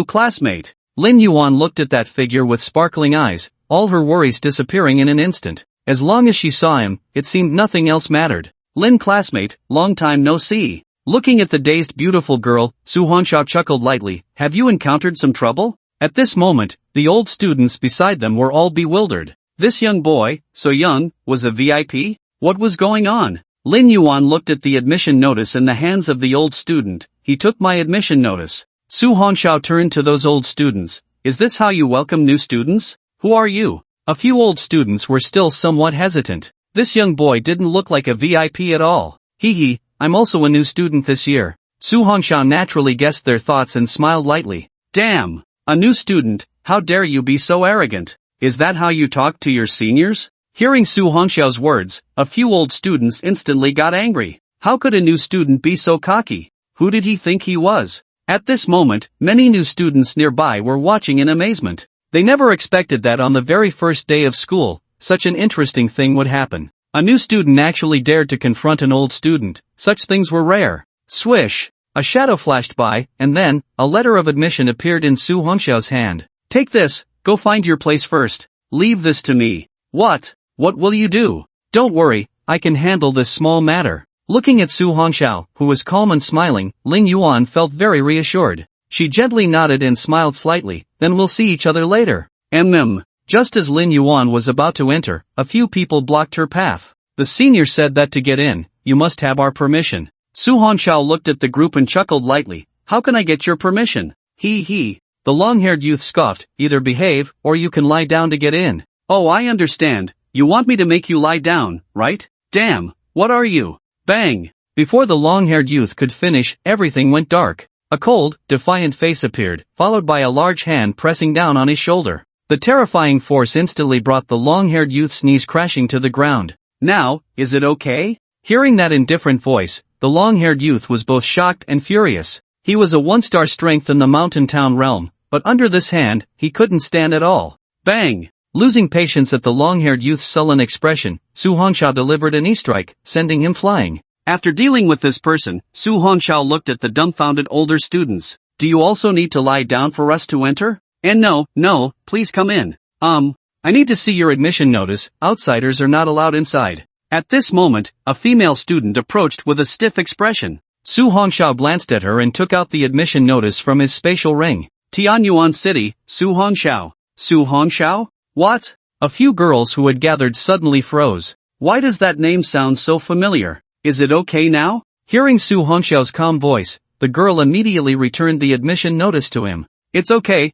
classmate. Lin Yuan looked at that figure with sparkling eyes, all her worries disappearing in an instant. As long as she saw him, it seemed nothing else mattered. Lin classmate, long time no see. Looking at the dazed beautiful girl, Su Hongxiao chuckled lightly. Have you encountered some trouble? At this moment, the old students beside them were all bewildered. This young boy, so young, was a VIP? What was going on? Lin Yuan looked at the admission notice in the hands of the old student. He took my admission notice. Su Hongxiao turned to those old students. Is this how you welcome new students? Who are you? A few old students were still somewhat hesitant. This young boy didn't look like a VIP at all. Hee hee, I'm also a new student this year. Su Hongxiao naturally guessed their thoughts and smiled lightly. Damn! A new student, how dare you be so arrogant? Is that how you talk to your seniors? Hearing Su Hongxiao's words, a few old students instantly got angry. How could a new student be so cocky? Who did he think he was? At this moment, many new students nearby were watching in amazement. They never expected that on the very first day of school, such an interesting thing would happen. A new student actually dared to confront an old student. Such things were rare. Swish! A shadow flashed by, and then, a letter of admission appeared in Su Hongxiao's hand. Take this, go find your place first. Leave this to me. What? What will you do? Don't worry, I can handle this small matter. Looking at Su Hongxiao, who was calm and smiling, Lin Yuan felt very reassured. She gently nodded and smiled slightly, then we'll see each other later. Just as Lin Yuan was about to enter, a few people blocked her path. The senior said that to get in, you must have our permission. Su Hongxiao looked at the group and chuckled lightly. How can I get your permission? He. The long-haired youth scoffed, either behave, or you can lie down to get in. Oh, I understand. You want me to make you lie down, right? Damn, what are you? Bang! Before the long-haired youth could finish, everything went dark. A cold, defiant face appeared, followed by a large hand pressing down on his shoulder. The terrifying force instantly brought the long-haired youth's knees crashing to the ground. Now, is it okay? Hearing that indifferent voice, the long-haired youth was both shocked and furious. He was a one-star strength in the mountain town realm, but under this hand, he couldn't stand at all. Bang! Losing patience at the long-haired youth's sullen expression, Su Hongxiao delivered an E-strike, sending him flying. After dealing with this person, Su Hongxiao looked at the dumbfounded older students. Do you also need to lie down for us to enter? And no, please come in. I need to see your admission notice, outsiders are not allowed inside. At this moment, a female student approached with a stiff expression. Su Hongxiao glanced at her and took out the admission notice from his spatial ring. Tianyuan City, Su Hongxiao. Su Hongxiao? What? A few girls who had gathered suddenly froze. Why does that name sound so familiar? Is it okay now? Hearing Su Hongxiao's calm voice, the girl immediately returned the admission notice to him. It's okay.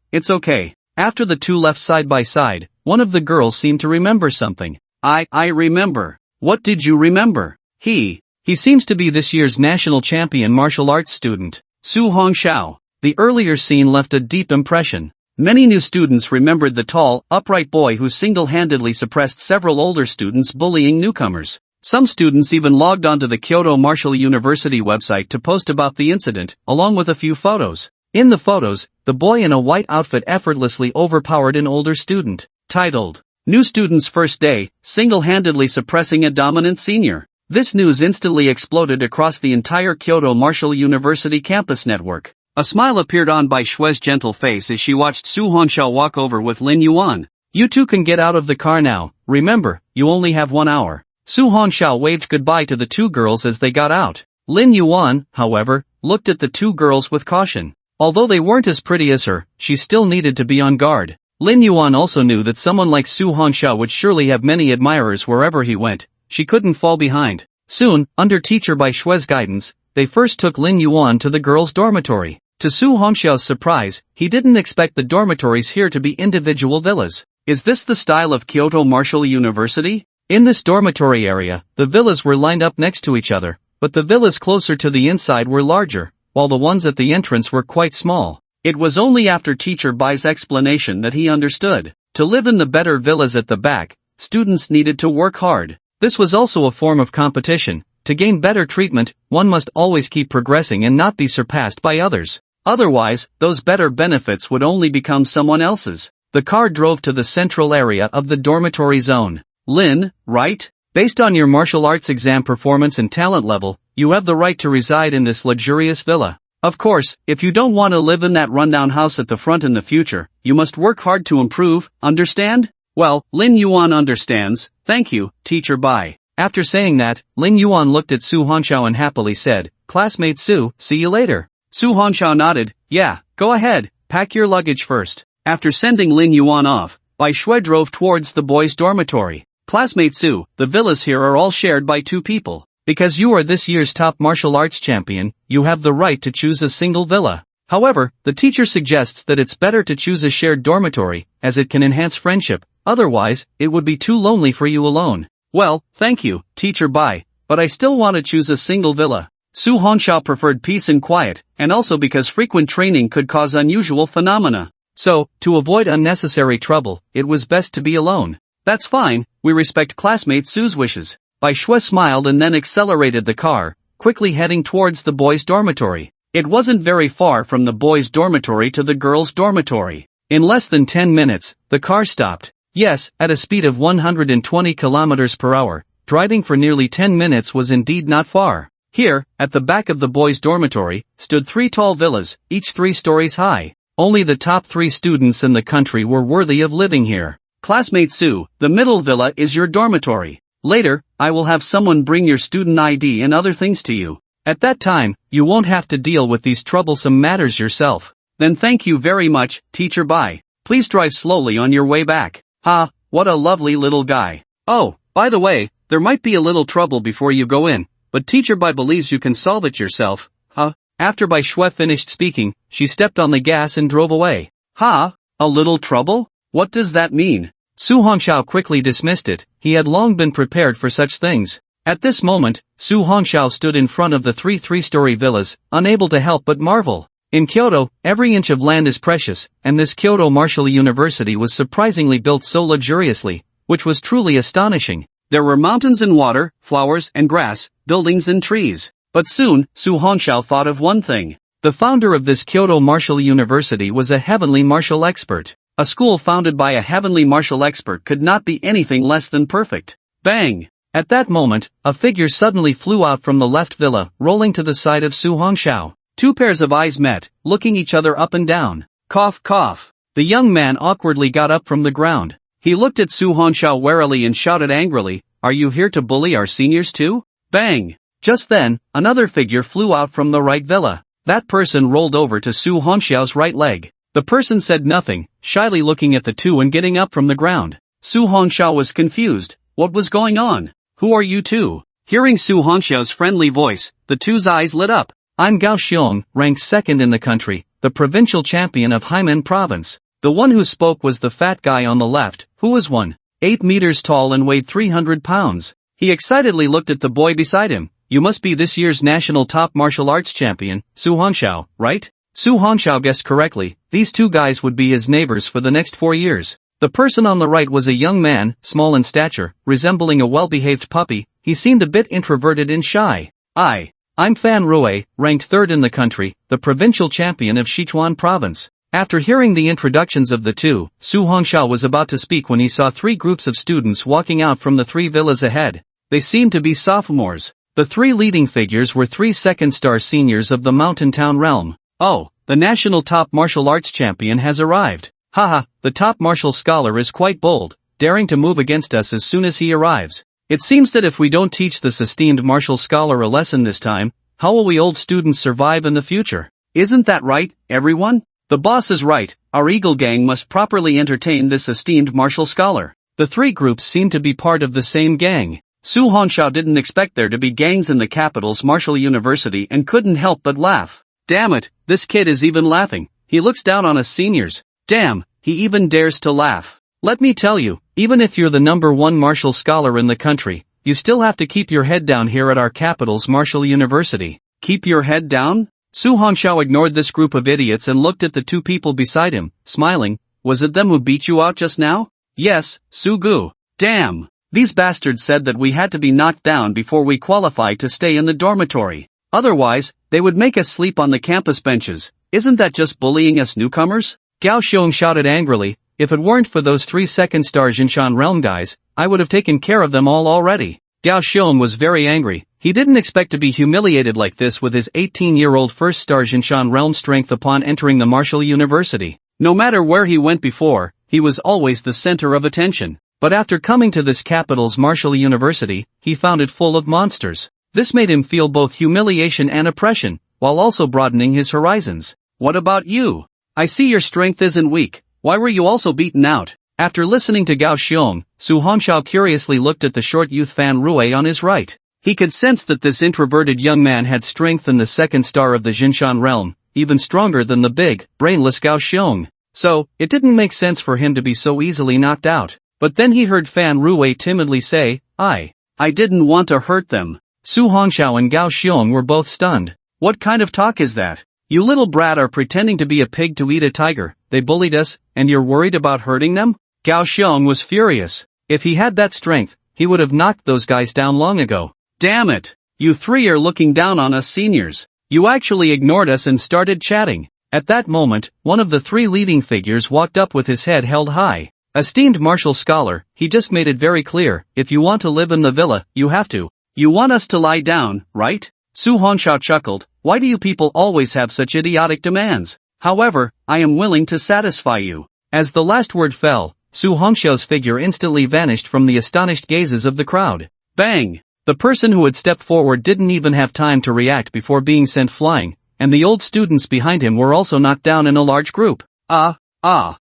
After the two left side by side, one of the girls seemed to remember something. I remember. What did you remember? He seems to be this year's national champion martial arts student, Su Hongxiao. The earlier scene left a deep impression. Many new students remembered the tall, upright boy who single-handedly suppressed several older students bullying newcomers. Some students even logged onto the Kyoto Martial University website to post about the incident, along with a few photos. In the photos, the boy in a white outfit effortlessly overpowered an older student. Titled, New Student's First Day, Single-Handedly Suppressing a Dominant Senior. This news instantly exploded across the entire Kyoto Martial University campus network. A smile appeared on Bai Shue's gentle face as she watched Su Hongxiao walk over with Lin Yuan. You two can get out of the car now, remember, you only have 1 hour. Su Hongxiao waved goodbye to the two girls as they got out. Lin Yuan, however, looked at the two girls with caution. Although they weren't as pretty as her, she still needed to be on guard. Lin Yuan also knew that someone like Su Hongxiao would surely have many admirers wherever he went. She couldn't fall behind. Soon, under teacher Bai Shue's guidance, they first took Lin Yuan to the girls' dormitory. To Su Hongxiao's surprise, he didn't expect the dormitories here to be individual villas. Is this the style of Kyoto Martial University? In this dormitory area, the villas were lined up next to each other, but the villas closer to the inside were larger, while the ones at the entrance were quite small. It was only after teacher Bai's explanation that he understood. To live in the better villas at the back, students needed to work hard. This was also a form of competition. To gain better treatment, one must always keep progressing and not be surpassed by others. Otherwise, those better benefits would only become someone else's. The car drove to the central area of the dormitory zone. Lin, right? Based on your martial arts exam performance and talent level, you have the right to reside in this luxurious villa. Of course, if you don't want to live in that rundown house at the front in the future, you must work hard to improve, understand? Well, Lin Yuan understands, thank you, teacher Bai. After saying that, Lin Yuan looked at Su Hongxiao and happily said, Classmate Su, see you later. Su Hongxiao nodded, yeah, go ahead, pack your luggage first. After sending Lin Yuan off, Bai Shui drove towards the boys' dormitory. Classmate Su, the villas here are all shared by 2 people. Because you are this year's top martial arts champion, you have the right to choose a single villa. However, the teacher suggests that it's better to choose a shared dormitory, as it can enhance friendship, otherwise, it would be too lonely for you alone. Well, thank you, teacher Bai, but I still want to choose a single villa. Su Hongxiao preferred peace and quiet, and also because frequent training could cause unusual phenomena. So, to avoid unnecessary trouble, it was best to be alone. That's fine, we respect classmate Su's wishes. Bai Shui smiled and then accelerated the car, quickly heading towards the boys' dormitory. It wasn't very far from the boys' dormitory to the girls' dormitory. In less than 10 minutes, the car stopped. Yes, at a speed of 120 kilometers per hour, driving for nearly 10 minutes was indeed not far. Here, at the back of the boys' dormitory, stood 3 tall villas, each 3 stories high. Only the top 3 students in the country were worthy of living here. Classmate Su, the middle villa is your dormitory. Later, I will have someone bring your student ID and other things to you. At that time, you won't have to deal with these troublesome matters yourself. Then thank you very much, Teacher Bai. Please drive slowly on your way back. Ha, what a lovely little guy. Oh, by the way, there might be a little trouble before you go in, but Teacher Bai believes you can solve it yourself. Huh? After Bai Shui finished speaking, she stepped on the gas and drove away. Ha? A little trouble? What does that mean? Su Hongxiao quickly dismissed it. He had long been prepared for such things. At this moment, Su Hongxiao stood in front of the 3 three-story villas, unable to help but marvel. In Kyoto, every inch of land is precious, and this Kyoto Martial University was surprisingly built so luxuriously, which was truly astonishing. There were mountains and water, flowers and grass, buildings and trees. But soon, Su Hongxiao thought of one thing. The founder of this Kyoto Martial University was a heavenly martial expert. A school founded by a heavenly martial expert could not be anything less than perfect. Bang! At that moment, a figure suddenly flew out from the left villa, rolling to the side of Su Hongxiao. 2 pairs of eyes met, looking each other up and down. Cough, cough. The young man awkwardly got up from the ground. He looked at Su Hongxiao warily and shouted angrily, "Are you here to bully our seniors too?" Bang! Just then, another figure flew out from the right villa. That person rolled over to Su Hongxiao's right leg. The person said nothing, shyly looking at the two and getting up from the ground. Su Hongxiao was confused. What was going on? Who are you two? Hearing Su Hongxiao's friendly voice, the two's eyes lit up. I'm Gao Xiong, ranked 2nd in the country, the provincial champion of Haimen province. The one who spoke was the fat guy on the left, who was 1.8 meters tall and weighed 300 pounds. He excitedly looked at the boy beside him. You must be this year's national top martial arts champion, Su Hongxiao, right? Su Hongxiao guessed correctly. These 2 guys would be his neighbors for the next 4 years. The person on the right was a young man, small in stature, resembling a well-behaved puppy. He seemed a bit introverted and shy. I'm Fan Rue, ranked 3rd in the country, the provincial champion of Sichuan province. After hearing the introductions of the two, Su Hongxiao was about to speak when he saw 3 groups of students walking out from the 3 villas ahead. They seemed to be sophomores. The 3 leading figures were 3 second-star seniors of the mountain town realm. Oh, the national top martial arts champion has arrived. Haha, the top martial scholar is quite bold, daring to move against us as soon as he arrives. It seems that if we don't teach this esteemed martial scholar a lesson this time, how will we old students survive in the future? Isn't that right, everyone? The boss is right, our Eagle Gang must properly entertain this esteemed martial scholar. The 3 groups seem to be part of the same gang. Su Hongxiao didn't expect there to be gangs in the capital's martial university and couldn't help but laugh. Damn it, this kid is even laughing. He looks down on us seniors. Damn, he even dares to laugh. Let me tell you, even if you're the #1 martial scholar in the country, you still have to keep your head down here at our capital's martial university. Keep your head down? Su Hongxiao ignored this group of idiots and looked at the 2 people beside him, smiling. Was it them who beat you out just now? Yes, Su Gu. Damn. These bastards said that we had to be knocked down before we qualified to stay in the dormitory. Otherwise, they would make us sleep on the campus benches. Isn't that just bullying us newcomers? Gao Xiong shouted angrily. If it weren't for those 3 second-star Jinshan realm guys, I would have taken care of them all already. Gao Xiong was very angry. He didn't expect to be humiliated like this with his 18-year-old first-star Jinshan realm strength upon entering the martial university. No matter where he went before, he was always the center of attention. But after coming to this capital's martial university, he found it full of monsters. This made him feel both humiliation and oppression, while also broadening his horizons. What about you? I see your strength isn't weak. Why were you also beaten out? After listening to Gao Xiong, Su Hongxiao curiously looked at the short youth Fan Rue on his right. He could sense that this introverted young man had strength in the 2nd star of the Jinshan realm, even stronger than the big, brainless Gao Xiong. So, it didn't make sense for him to be so easily knocked out. But then he heard Fan Rue timidly say, I didn't want to hurt them. Su Hongxiao and Gao Xiong were both stunned. What kind of talk is that? You little brat are pretending to be a pig to eat a tiger. They bullied us, and you're worried about hurting them? Gao Xiong was furious. If he had that strength, he would have knocked those guys down long ago. Damn it! You three are looking down on us seniors. You actually ignored us and started chatting. At that moment, one of the three leading figures walked up with his head held high. Esteemed martial scholar, he just made it very clear, if you want to live in the villa, you have to. You want us to lie down, right? Su Hongxiao chuckled. Why do you people always have such idiotic demands? However, I am willing to satisfy you. As the last word fell, Su Hongxiao's figure instantly vanished from the astonished gazes of the crowd. Bang! The person who had stepped forward didn't even have time to react before being sent flying, and the old students behind him were also knocked down in a large group. Damn.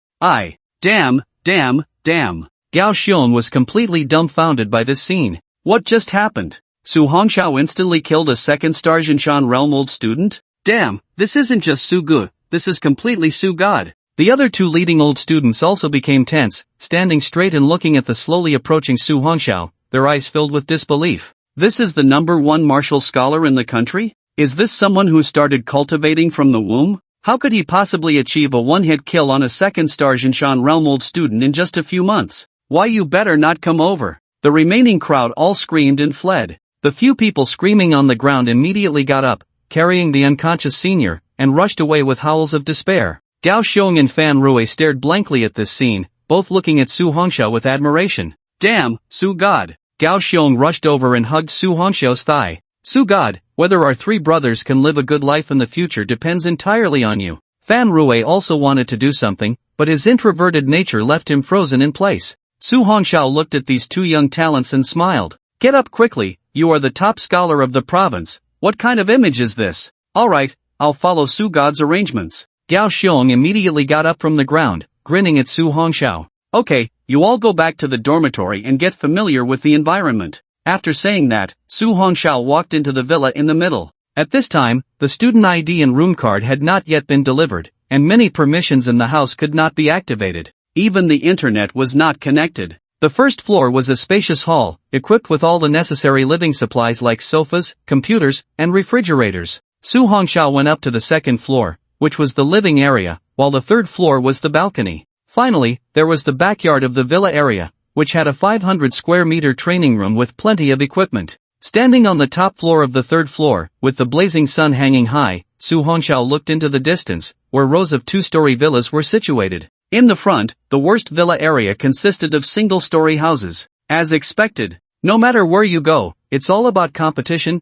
Gao Xiong was completely dumbfounded by this scene. What just happened? Su Hongxiao instantly killed a second-star Jinshan realm old student? Damn, this isn't just Su Gu, this is completely Su God. The other two leading old students also became tense, standing straight and looking at the slowly approaching Su Hongxiao, their eyes filled with disbelief. This is the #1 martial scholar in the country? Is this someone who started cultivating from the womb? How could he possibly achieve a one-hit kill on a second-star Jinshan realm old student in just a few months? Why, you better not come over. The remaining crowd all screamed and fled. The few people screaming on the ground immediately got up, carrying the unconscious senior, and rushed away with howls of despair. Gao Xiong and Fan Rui stared blankly at this scene, both looking at Su Hongxiao with admiration. Damn, Su God! Gao Xiong rushed over and hugged Su Hongxiao's thigh. Su God, whether our three brothers can live a good life in the future depends entirely on you. Fan Rui also wanted to do something, but his introverted nature left him frozen in place. Su Hongxiao looked at these two young talents and smiled. Get up quickly, you are the top scholar of the province. What kind of image is this? Alright, I'll follow Su God's arrangements. Gao Xiong immediately got up from the ground, grinning at Su Hongxiao. Okay, you all go back to the dormitory and get familiar with the environment. After saying that, Su Hongxiao walked into the villa in the middle. At this time, the student ID and room card had not yet been delivered, and many permissions in the house could not be activated. Even the internet was not connected. The first floor was a spacious hall, equipped with all the necessary living supplies like sofas, computers, and refrigerators. Su Hongxiao went up to the second floor, which was the living area, while the third floor was the balcony. Finally, there was the backyard of the villa area, which had a 500 square meter training room with plenty of equipment. Standing on the top floor of the third floor, with the blazing sun hanging high, Su Hongxiao looked into the distance, where rows of two-story villas were situated. In the front, the worst villa area consisted of single-story houses. As expected, no matter where you go, it's all about competition,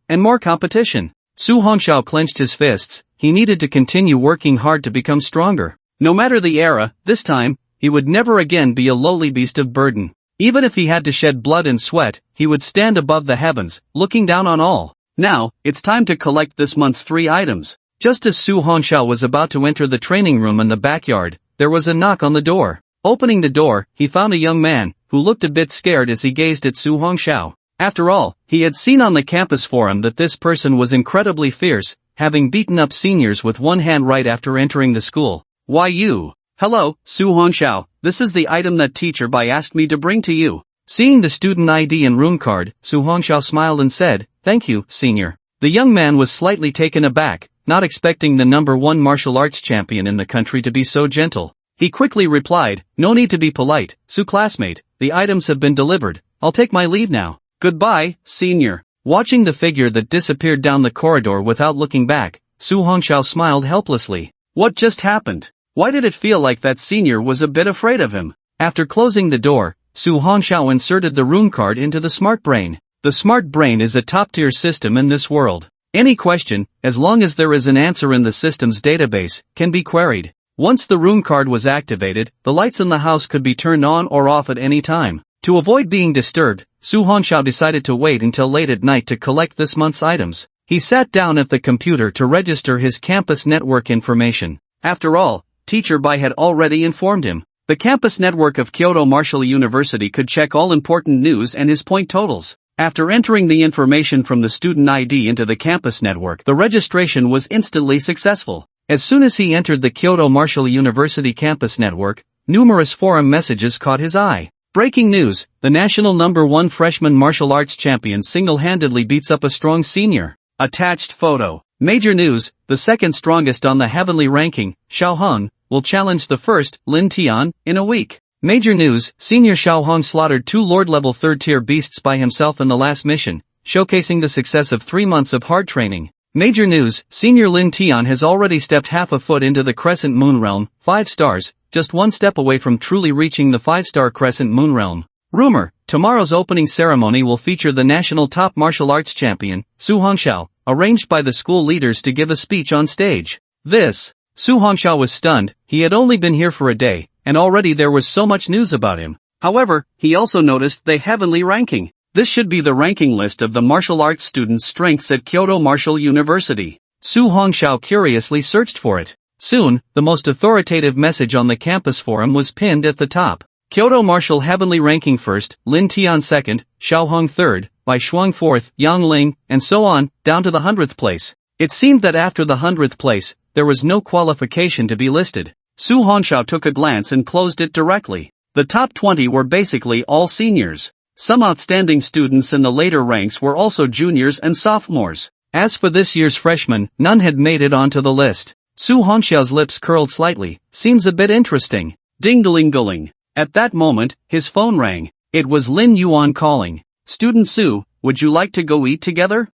and more competition. Su Hongxiao clenched his fists. He needed to continue working hard to become stronger. No matter the era, this time, he would never again be a lowly beast of burden. Even if he had to shed blood and sweat, he would stand above the heavens, looking down on all. Now, it's time to collect this month's 3 items. Just as Su Hongxiao was about to enter the training room in the backyard, there was a knock on the door. Opening the door, he found a young man, who looked a bit scared as he gazed at Su Hongxiao. After all, he had seen on the campus forum that this person was incredibly fierce, having beaten up seniors with one hand right after entering the school. Why you? Hello, Su Hongxiao, this is the item that teacher Bai asked me to bring to you. Seeing the student ID and room card, Su Hongxiao smiled and said, Thank you, senior. The young man was slightly taken aback, not expecting the #1 martial arts champion in the country to be so gentle. He quickly replied, No need to be polite, Su classmate, the items have been delivered, I'll take my leave now. Goodbye, senior. Watching the figure that disappeared down the corridor without looking back, Su Hongxiao smiled helplessly. What just happened? Why did it feel like that senior was a bit afraid of him? After closing the door, Su Hongxiao inserted the room card into the Smart Brain. The Smart Brain is a top-tier system in this world. Any question, as long as there is an answer in the system's database, can be queried. Once the room card was activated, the lights in the house could be turned on or off at any time. To avoid being disturbed, Su Hongxiao decided to wait until late at night to collect this month's items. He sat down at the computer to register his campus network information. After all, Teacher Bai had already informed him. The campus network of Kyoto Martial University could check all important news and his point totals. After entering the information from the student ID into the campus network, the registration was instantly successful. As soon as he entered the Kyoto Martial University campus network, numerous forum messages caught his eye. Breaking news, the national #1 freshman martial arts champion single-handedly beats up a strong senior. Attached photo. Major news, the second strongest on the heavenly ranking, Xiao Hong, will challenge the first, Lin Tian, in a week. Major news, senior Xiao Hong slaughtered 2 Lord-level 3rd-tier beasts by himself in the last mission, showcasing the success of 3 months of hard training. Major news, senior Lin Tian has already stepped half a foot into the Crescent Moon Realm, 5 stars, just 1 step away from truly reaching the 5-star Crescent Moon Realm. Rumor, tomorrow's opening ceremony will feature the national top martial arts champion, Su Hongxiao, arranged by the school leaders to give a speech on stage. Su Hongxiao was stunned. He had only been here for a day, and already there was so much news about him. However, he also noticed the heavenly ranking. This should be the ranking list of the martial arts students' strengths at Kyoto Martial University. Su Hongxiao curiously searched for it. Soon, the most authoritative message on the campus forum was pinned at the top. Kyoto Martial Heavenly Ranking 1st, Lin Tian 2nd, Xiao Hong 3rd, Bai Shuang 4th, Yang Ling, and so on, down to the 100th place. It seemed that after the 100th place, there was no qualification to be listed. Su Hongxiao took a glance and closed it directly. The top 20 were basically all seniors. Some outstanding students in the later ranks were also juniors and sophomores. As for this year's freshmen, none had made it onto the list. Su Hongxiao's lips curled slightly. Seems a bit interesting. Ding-a-ling-a-ling. At that moment, his phone rang. It was Lin Yuan calling. Student Su, would you like to go eat together?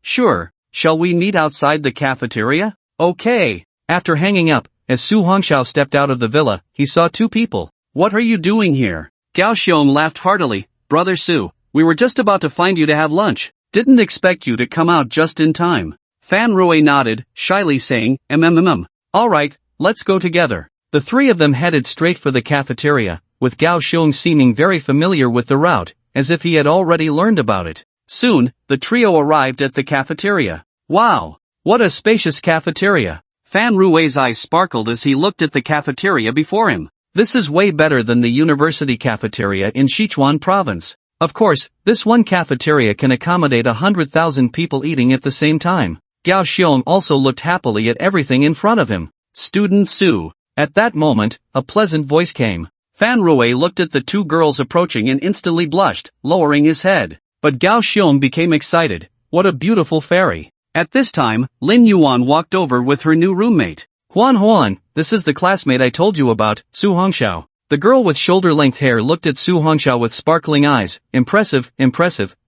Sure. Shall we meet outside the cafeteria? Okay. After hanging up, as Su Hongxiao stepped out of the villa, he saw 2 people. What are you doing here? Gao Xiong laughed heartily. Brother Su, we were just about to find you to have lunch. Didn't expect you to come out just in time. Fan Rui nodded, shyly saying, Alright, let's go together. The 3 of them headed straight for the cafeteria, with Gao Xiong seeming very familiar with the route, as if he had already learned about it. Soon, the trio arrived at the cafeteria. Wow! What a spacious cafeteria! Fan Rui's eyes sparkled as he looked at the cafeteria before him. This is way better than the university cafeteria in Sichuan province. Of course, this one cafeteria can accommodate 100,000 people eating at the same time. Gao Xiong also looked happily at everything in front of him. Student Su. At that moment, a pleasant voice came. Fan Rui looked at the 2 girls approaching and instantly blushed, lowering his head. But Gao Xiong became excited. What a beautiful fairy. At this time, Lin Yuan walked over with her new roommate. Huan, this is the classmate I told you about, Su Hongxiao. The girl with shoulder-length hair looked at Su Hongxiao with sparkling eyes. Impressive.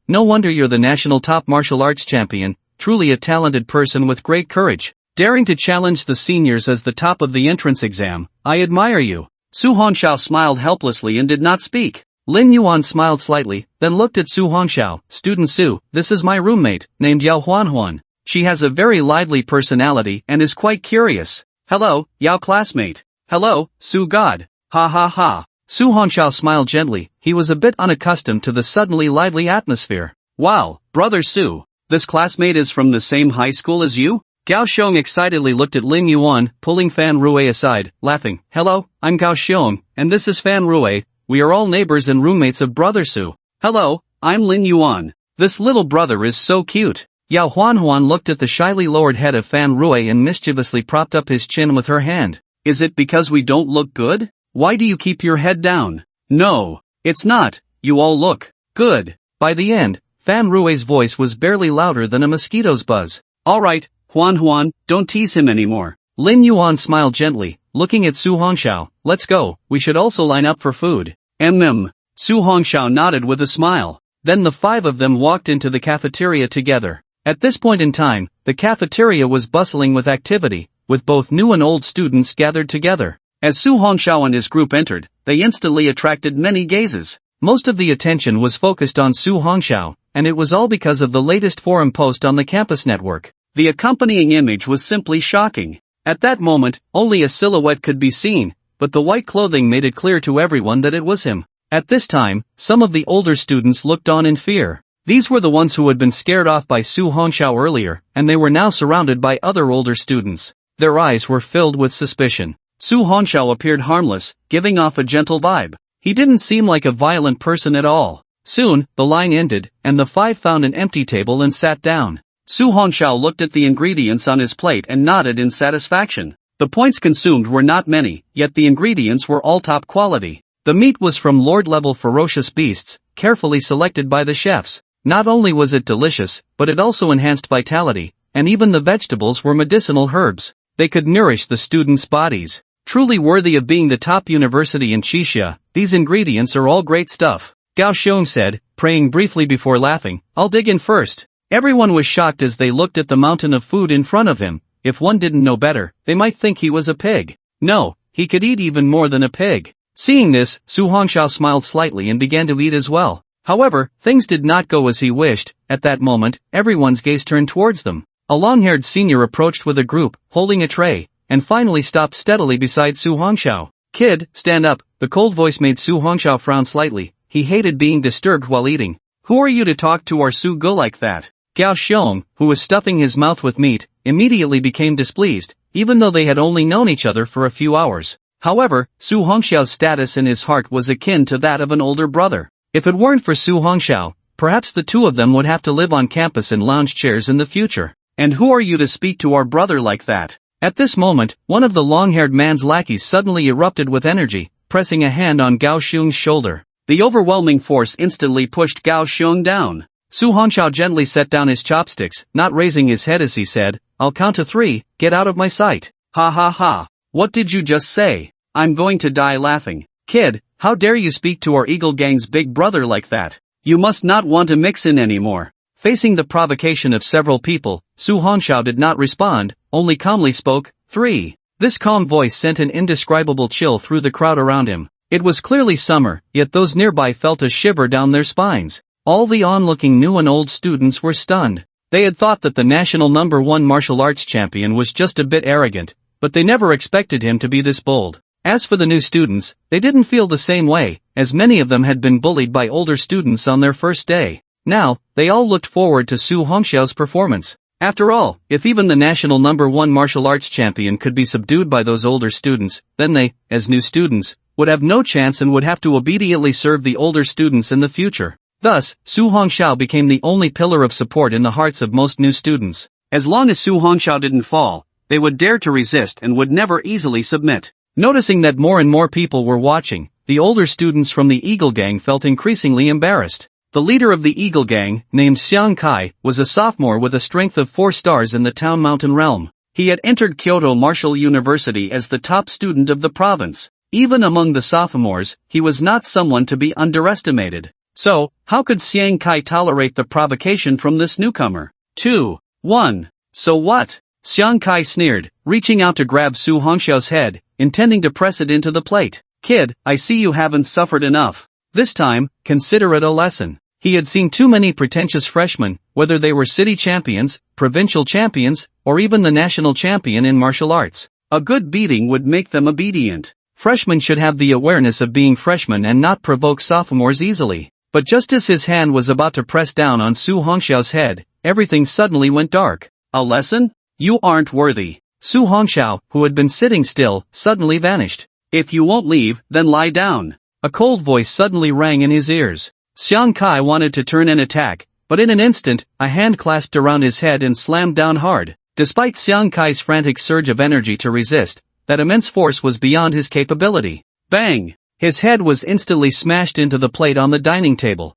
No wonder you're the national top martial arts champion. Truly a talented person with great courage. Daring to challenge the seniors as the top of the entrance exam. I admire you. Su Hongxiao smiled helplessly and did not speak. Lin Yuan smiled slightly, then looked at Su Hongxiao. Student Su, this is my roommate, named Yao Huan. She has a very lively personality and is quite curious. Hello, Yao classmate. Hello, Su God. Ha ha ha. Su Hongxiao smiled gently. He was a bit unaccustomed to the suddenly lively atmosphere. Wow, brother Su. This classmate is from the same high school as you? Gao Xiong excitedly looked at Lin Yuan, pulling Fan Rui aside, laughing. Hello, I'm Gao Xiong, and this is Fan Rui. We are all neighbors and roommates of brother Su. Hello, I'm Lin Yuan. This little brother is so cute. Yao Huan looked at the shyly lowered head of Fan Rui and mischievously propped up his chin with her hand. Is it because we don't look good? Why do you keep your head down? No, it's not. You all look good. By the end, Fan Rui's voice was barely louder than a mosquito's buzz. Alright, Huan, don't tease him anymore. Lin Yuan smiled gently, looking at Su Hongxiao. Let's go, we should also line up for food. Su Hongxiao nodded with a smile. Then the 5 of them walked into the cafeteria together. At this point in time, the cafeteria was bustling with activity, with both new and old students gathered together. As Su Hongxiao and his group entered, they instantly attracted many gazes. Most of the attention was focused on Su Hongxiao, and it was all because of the latest forum post on the campus network. The accompanying image was simply shocking. At that moment, only a silhouette could be seen, but the white clothing made it clear to everyone that it was him. At this time, some of the older students looked on in fear. These were the ones who had been scared off by Su Hongxiao earlier, and they were now surrounded by other older students. Their eyes were filled with suspicion. Su Hongxiao appeared harmless, giving off a gentle vibe. He didn't seem like a violent person at all. Soon, the line ended, and the 5 found an empty table and sat down. Su Hongxiao looked at the ingredients on his plate and nodded in satisfaction. The points consumed were not many, yet the ingredients were all top quality. The meat was from Lord-level ferocious beasts, carefully selected by the chefs. Not only was it delicious, but it also enhanced vitality, and even the vegetables were medicinal herbs. They could nourish the students' bodies. Truly worthy of being the top university in Chixia, these ingredients are all great stuff. Gao Xiong said, praying briefly before laughing, I'll dig in first. Everyone was shocked as they looked at the mountain of food in front of him. If one didn't know better, they might think he was a pig. No, he could eat even more than a pig. Seeing this, Su Hongxiao smiled slightly and began to eat as well. However, things did not go as he wished. At that moment, everyone's gaze turned towards them. A long-haired senior approached with a group, holding a tray, and finally stopped steadily beside Su Hongxiao. Kid, stand up. The cold voice made Su Hongxiao frown slightly. He hated being disturbed while eating. Who are you to talk to our Su Ge like that? Gao Xiong, who was stuffing his mouth with meat, immediately became displeased, even though they had only known each other for a few hours. However, Su Hongxiao's status in his heart was akin to that of an older brother. If it weren't for Su Hongxiao, perhaps the two of them would have to live on campus in lounge chairs in the future. And who are you to speak to our brother like that? At this moment, one of the long-haired man's lackeys suddenly erupted with energy, pressing a hand on Gao Xiong's shoulder. The overwhelming force instantly pushed Gao Xiong down. Su Hongxiao gently set down his chopsticks, not raising his head as he said, I'll count to 3, get out of my sight. Ha ha ha. What did you just say? I'm going to die laughing. Kid, how dare you speak to our Eagle Gang's big brother like that? You must not want to mix in anymore. Facing the provocation of several people, Su Hongxiao did not respond, only calmly spoke, 3. This calm voice sent an indescribable chill through the crowd around him. It was clearly summer, yet those nearby felt a shiver down their spines. All the onlooking new and old students were stunned. They had thought that the national #1 martial arts champion was just a bit arrogant, but they never expected him to be this bold. As for the new students, they didn't feel the same way, as many of them had been bullied by older students on their first day. Now, they all looked forward to Su Hongxiao's performance. After all, if even the national #1 martial arts champion could be subdued by those older students, then they, as new students, would have no chance and would have to obediently serve the older students in the future. Thus, Su Hongxiao became the only pillar of support in the hearts of most new students. As long as Su Hongxiao didn't fall, they would dare to resist and would never easily submit. Noticing that more and more people were watching, the older students from the Eagle Gang felt increasingly embarrassed. The leader of the Eagle Gang, named Xiang Kai, was a sophomore with a strength of 4 stars in the Town Mountain realm. He had entered Kyoto Martial University as the top student of the province. Even among the sophomores, he was not someone to be underestimated. So, how could Xiang Kai tolerate the provocation from this newcomer? 2. 1. So what? Xiang Kai sneered, reaching out to grab Su Hongxiao's head, intending to press it into the plate. Kid, I see you haven't suffered enough. This time, consider it a lesson. He had seen too many pretentious freshmen, whether they were city champions, provincial champions, or even the national champion in martial arts. A good beating would make them obedient. Freshmen should have the awareness of being freshmen and not provoke sophomores easily. But just as his hand was about to press down on Su Hongxiao's head, everything suddenly went dark. A lesson? You aren't worthy. Su Hongxiao, who had been sitting still, suddenly vanished. If you won't leave, then lie down. A cold voice suddenly rang in his ears. Xiang Kai wanted to turn and attack, but in an instant, a hand clasped around his head and slammed down hard. Despite Xiang Kai's frantic surge of energy to resist, that immense force was beyond his capability. Bang! His head was instantly smashed into the plate on the dining table.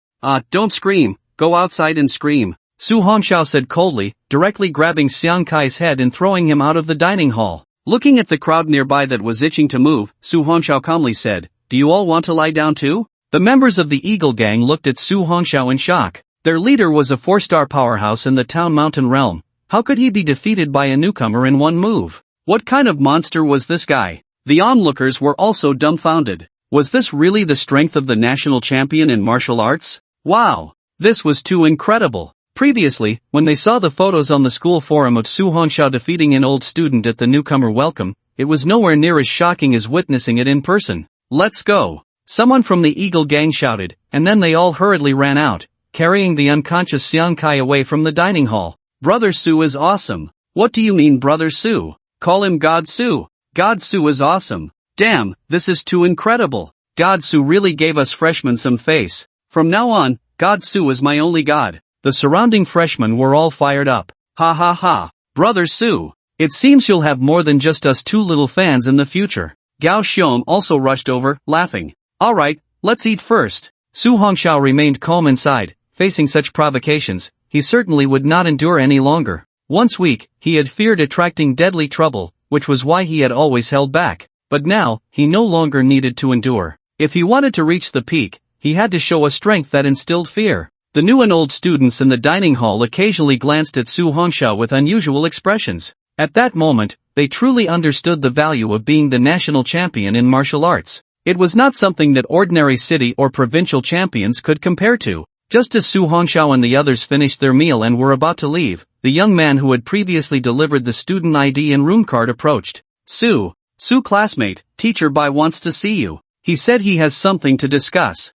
Don't scream, go outside and scream. Su Hongxiao said coldly, directly grabbing Xiang Kai's head and throwing him out of the dining hall. Looking at the crowd nearby that was itching to move, Su Hongxiao calmly said, Do you all want to lie down too? The members of the Eagle Gang looked at Su Hongxiao in shock. Their leader was a 4-star powerhouse in the Town Mountain realm. How could he be defeated by a newcomer in one move? What kind of monster was this guy? The onlookers were also dumbfounded. Was this really the strength of the national champion in martial arts? Wow! This was too incredible. Previously, when they saw the photos on the school forum of Su Hongxiao defeating an old student at the newcomer welcome, it was nowhere near as shocking as witnessing it in person. Let's go! Someone from the Eagle Gang shouted, and then they all hurriedly ran out, carrying the unconscious Xiang Kai away from the dining hall. Brother Su is awesome. What do you mean Brother Su? Call him God Su. God Su is awesome. Damn, this is too incredible. God Su really gave us freshmen some face. From now on, God Su is my only god. The surrounding freshmen were all fired up. Ha ha ha. Brother Su. It seems you'll have more than just us two little fans in the future. Gao Xiong also rushed over, laughing. Alright, let's eat first. Su Hongxiao remained calm inside. Facing such provocations, he certainly would not endure any longer. Once weak, he had feared attracting deadly trouble, which was why he had always held back. But now, he no longer needed to endure. If he wanted to reach the peak, he had to show a strength that instilled fear. The new and old students in the dining hall occasionally glanced at Su Hongxiao with unusual expressions. At that moment, they truly understood the value of being the national champion in martial arts. It was not something that ordinary city or provincial champions could compare to. Just as Su Hongxiao and the others finished their meal and were about to leave, the young man who had previously delivered the student ID and room card approached. Su classmate, Teacher Bai wants to see you. He said he has something to discuss.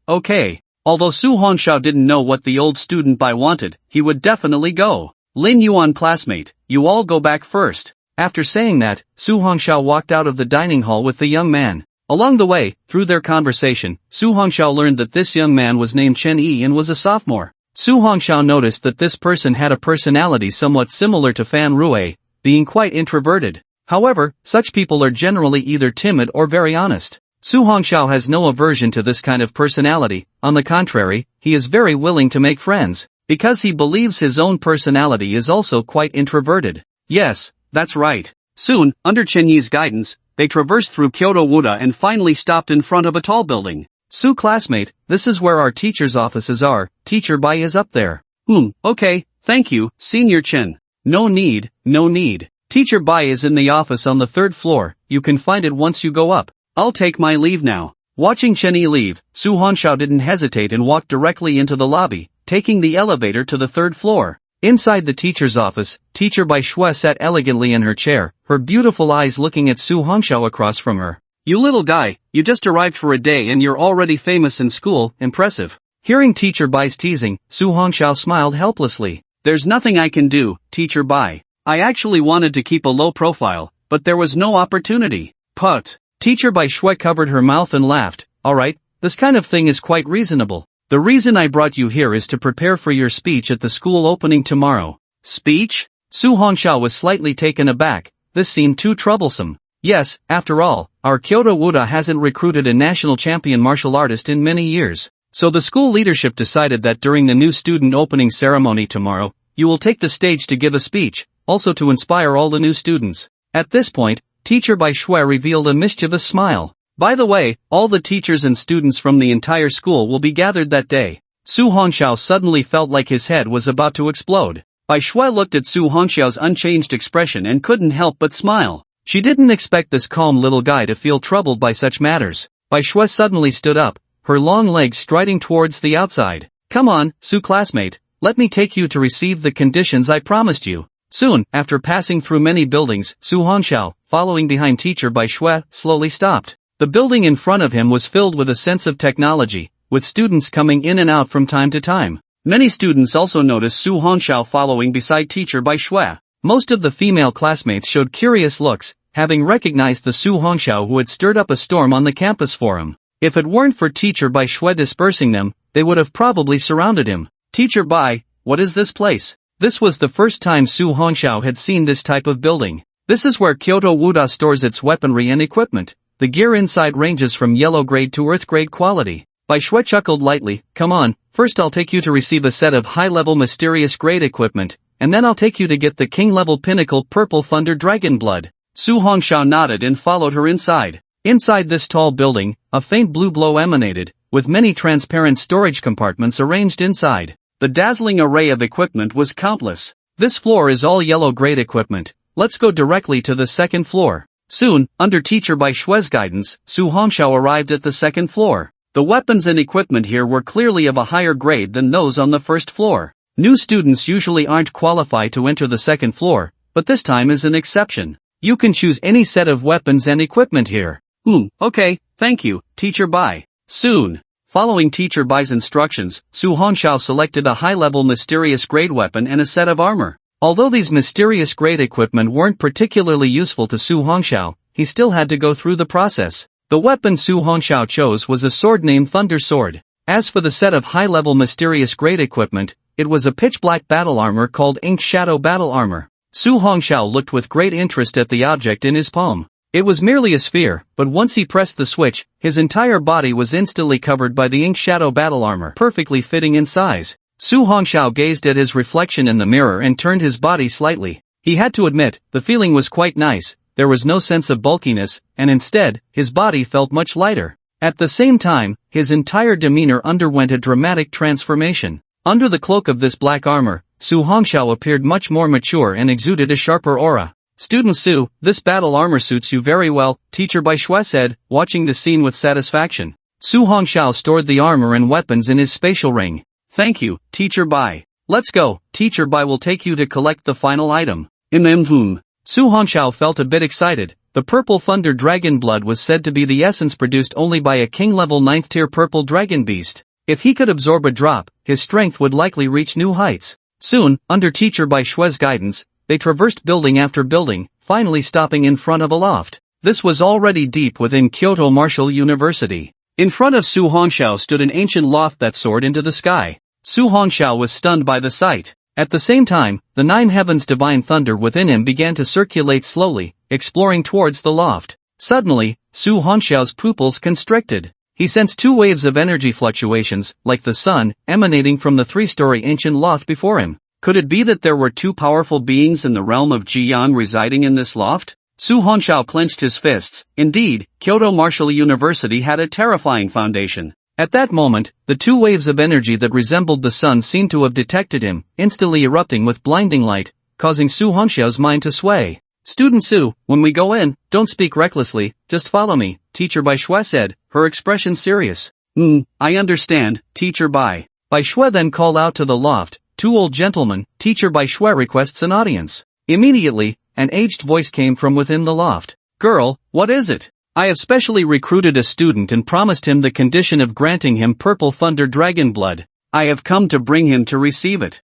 Okay. Although Su Hongxiao didn't know what the old student Bai wanted, he would definitely go. Lin Yuan classmate, you all go back first. After saying that, Su Hongxiao walked out of the dining hall with the young man. Along the way, through their conversation, Su Hongxiao learned that this young man was named Chen Yi and was a sophomore. Su Hongxiao noticed that this person had a personality somewhat similar to Fan Rui, being quite introverted. However, such people are generally either timid or very honest. Su Hongxiao has no aversion to this kind of personality. On the contrary, he is very willing to make friends, because he believes his own personality is also quite introverted. Yes, that's right. Soon, under Chen Yi's guidance, they traversed through Kyoto Wuda and finally stopped in front of a tall building. Su classmate, this is where our teacher's offices are. Teacher Bai is up there. Okay, thank you, Senior Chen. No need. Teacher Bai is in the office on the 3rd floor, you can find it once you go up. I'll take my leave now. Watching Chen Yi leave, Su Hongxiao didn't hesitate and walked directly into the lobby, taking the elevator to the 3rd floor. Inside the teacher's office, Teacher Bai Shui sat elegantly in her chair, her beautiful eyes looking at Su Hongxiao across from her. You little guy, you just arrived for a day and you're already famous in school, impressive. Hearing Teacher Bai's teasing, Su Hongxiao smiled helplessly. There's nothing I can do, Teacher Bai. I actually wanted to keep a low profile, but there was no opportunity. Put. Teacher Bai Shui covered her mouth and laughed. Alright, this kind of thing is quite reasonable. The reason I brought you here is to prepare for your speech at the school opening tomorrow. Speech? Su Hongxiao was slightly taken aback. This seemed too troublesome. Yes, after all, our Kyoto Wuda hasn't recruited a national champion martial artist in many years. So the school leadership decided that during the new student opening ceremony tomorrow, you will take the stage to give a speech, also to inspire all the new students. At this point, Teacher Bai Shui revealed a mischievous smile. By the way, all the teachers and students from the entire school will be gathered that day. Su Hongxiao suddenly felt like his head was about to explode. Bai Shui looked at Su Hongxiao's unchanged expression and couldn't help but smile. She didn't expect this calm little guy to feel troubled by such matters. Bai Shui suddenly stood up, her long legs striding towards the outside. Come on, Su classmate, let me take you to receive the conditions I promised you. Soon, after passing through many buildings, Su Hongxiao, following behind Teacher Bai Shui, slowly stopped. The building in front of him was filled with a sense of technology, with students coming in and out from time to time. Many students also noticed Su Hongxiao following beside Teacher Bai Shui. Most of the female classmates showed curious looks, having recognized the Su Hongxiao who had stirred up a storm on the campus for him. If it weren't for Teacher Bai Shui dispersing them, they would have probably surrounded him. Teacher Bai, what is this place? This was the first time Su Hongxiao had seen this type of building. This is where Kyoto Wuda stores its weaponry and equipment. The gear inside ranges from yellow grade to earth grade quality. Bai Shui chuckled lightly. Come on, first I'll take you to receive a set of high-level mysterious grade equipment, and then I'll take you to get the king-level pinnacle purple thunder dragon blood. Su Hongxiao nodded and followed her inside. Inside this tall building, a faint blue glow emanated, with many transparent storage compartments arranged inside. The dazzling array of equipment was countless. This floor is all yellow grade equipment. Let's go directly to the 2nd floor. Soon, under Teacher Bai Shui's guidance, Su Hongxiao arrived at the 2nd floor. The weapons and equipment here were clearly of a higher grade than those on the 1st floor. New students usually aren't qualified to enter the 2nd floor, but this time is an exception. You can choose any set of weapons and equipment here. Okay, thank you, Teacher Bai. Soon, following Teacher Bai's instructions, Su Hongxiao selected a high-level mysterious grade weapon and a set of armor. Although these mysterious grade equipment weren't particularly useful to Su Hongxiao, he still had to go through the process. The weapon Su Hongxiao chose was a sword named Thunder Sword. As for the set of high-level mysterious grade equipment, it was a pitch-black battle armor called Ink Shadow Battle Armor. Su Hongxiao looked with great interest at the object in his palm. It was merely a sphere, but once he pressed the switch, his entire body was instantly covered by the Ink Shadow Battle Armor, perfectly fitting in size. Su Hongxiao gazed at his reflection in the mirror and turned his body slightly. He had to admit, the feeling was quite nice, there was no sense of bulkiness, and instead, his body felt much lighter. At the same time, his entire demeanor underwent a dramatic transformation. Under the cloak of this black armor, Su Hongxiao appeared much more mature and exuded a sharper aura. "Student Su, this battle armor suits you very well," Teacher Bai Shui said, watching the scene with satisfaction. Su Hongxiao stored the armor and weapons in his spatial ring. "Thank you, Teacher Bai. Let's go, Teacher Bai will take you to collect the final item." Su Hongxiao felt a bit excited. The purple thunder dragon blood was said to be the essence produced only by a king-level 9th tier purple dragon beast. If he could absorb a drop, his strength would likely reach new heights. Soon, under Teacher Bai Shui's guidance, they traversed building after building, finally stopping in front of a loft. This was already deep within Kyoto Martial University. In front of Su Hongxiao stood an ancient loft that soared into the sky. Su Hongxiao was stunned by the sight. At the same time, the nine heavens' divine thunder within him began to circulate slowly, exploring towards the loft. Suddenly, Su Hongxiao's pupils constricted. He sensed two waves of energy fluctuations, like the sun, emanating from the three-story ancient loft before him. Could it be that there were two powerful beings in the realm of Jiyan residing in this loft? Su Hongxiao clenched his fists. Indeed, Kyoto Martial University had a terrifying foundation. At that moment, the two waves of energy that resembled the sun seemed to have detected him, instantly erupting with blinding light, causing Su Hongxiao's mind to sway. "Student Su, when we go in, don't speak recklessly, just follow me," Teacher Bai Shui said, her expression serious. I understand, Teacher Bai." Bai Shui then called out to the loft, "Two old gentlemen, Teacher Bai Shui requests an audience." Immediately, an aged voice came from within the loft. "Girl, what is it?" "I have specially recruited a student and promised him the condition of granting him purple thunder dragon blood. I have come to bring him to receive it."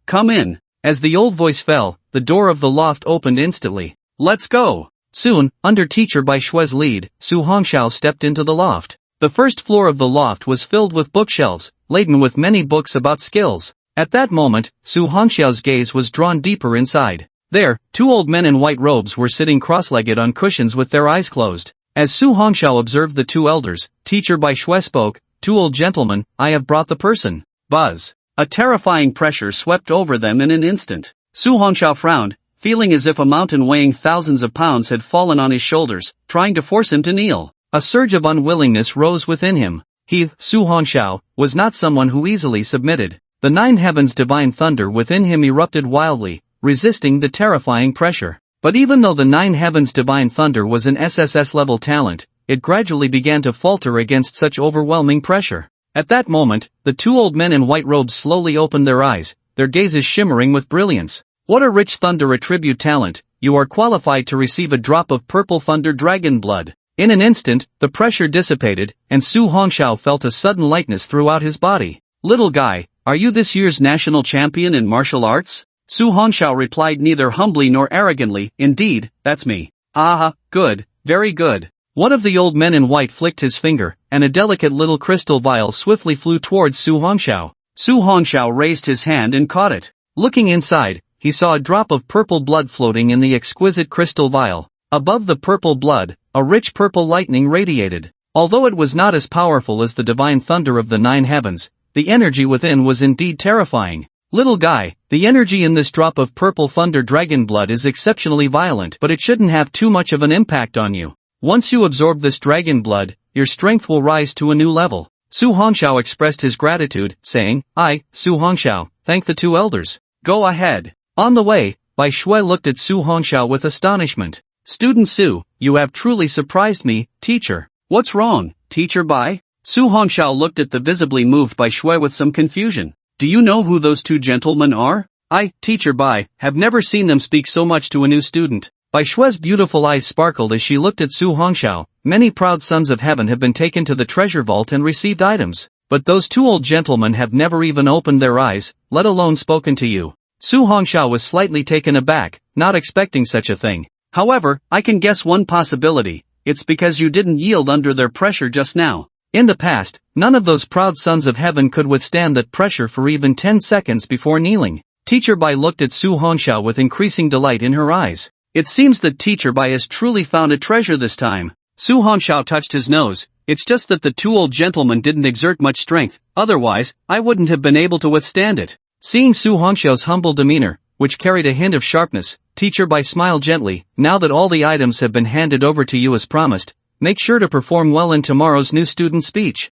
Come in." As the old voice fell, the door of the loft opened instantly. "Let's go." Soon, under Teacher Bai Shui's lead, Su Hongxiao stepped into the loft. The first floor of the loft was filled with bookshelves, laden with many books about skills. At that moment, Su Hongxiao's gaze was drawn deeper inside. There, two old men in white robes were sitting cross-legged on cushions with their eyes closed. As Su Hongxiao observed the two elders, Teacher Bai Shui spoke, "Two old gentlemen, I have brought the person." Buzz. A terrifying pressure swept over them in an instant. Su Hongxiao frowned, feeling as if a mountain weighing thousands of pounds had fallen on his shoulders, trying to force him to kneel. A surge of unwillingness rose within him. He, Su Hongxiao, was not someone who easily submitted. The nine heavens' divine thunder within him erupted wildly, resisting the terrifying pressure. But even though the nine heavens' divine thunder was an SSS-level talent, it gradually began to falter against such overwhelming pressure. At that moment, the two old men in white robes slowly opened their eyes, their gazes shimmering with brilliance. "What a rich thunder attribute talent, you are qualified to receive a drop of purple thunder dragon blood." In an instant, the pressure dissipated, and Su Hongxiao felt a sudden lightness throughout his body. "Little guy, are you this year's national champion in martial arts?" Su Hongxiao replied neither humbly nor arrogantly, "Indeed, that's me." "Ah, good, very good." One of the old men in white flicked his finger, and a delicate little crystal vial swiftly flew towards Su Hongxiao. Su Hongxiao raised his hand and caught it. Looking inside, he saw a drop of purple blood floating in the exquisite crystal vial. Above the purple blood, a rich purple lightning radiated. Although it was not as powerful as the divine thunder of the nine heavens, the energy within was indeed terrifying. "Little guy, the energy in this drop of purple thunder dragon blood is exceptionally violent, but it shouldn't have too much of an impact on you. Once you absorb this dragon blood, your strength will rise to a new level." Su Hongxiao expressed his gratitude, saying, "I, Su Hongxiao, thank the two elders. Go ahead." On the way, Bai Shui looked at Su Hongxiao with astonishment. "Student Su, you have truly surprised me, teacher." "What's wrong, Teacher Bai?" Su Hongxiao looked at the visibly moved Bai Shui with some confusion. "Do you know who those two gentlemen are?" "I, Teacher Bai, have never seen them speak so much to a new student." Bai Shui's beautiful eyes sparkled as she looked at Su Hongxiao. "Many proud sons of heaven have been taken to the treasure vault and received items, but those two old gentlemen have never even opened their eyes, let alone spoken to you." Su Hongxiao was slightly taken aback, not expecting such a thing. "However, I can guess one possibility. It's because you didn't yield under their pressure just now. In the past, none of those proud sons of heaven could withstand that pressure for even 10 seconds before kneeling." Teacher Bai looked at Su Hongxiao with increasing delight in her eyes. It seems that Teacher Bai has truly found a treasure this time. Su Hongxiao touched his nose. It's just that the two old gentlemen didn't exert much strength, otherwise, I wouldn't have been able to withstand it. Seeing Su Hongxiao's humble demeanor, which carried a hint of sharpness, Teacher Bai smiled gently. Now that all the items have been handed over to you as promised, make sure to perform well in tomorrow's new student speech.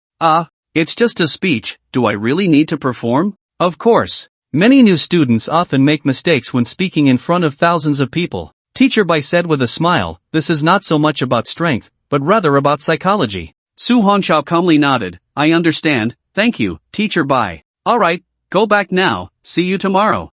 It's just a speech, do I really need to perform? Of course. Many new students often make mistakes when speaking in front of thousands of people. Teacher Bai said with a smile, this is not so much about strength, but rather about psychology. Su Hongxiao calmly nodded, I understand, thank you, Teacher Bai. Alright, go back now, see you tomorrow.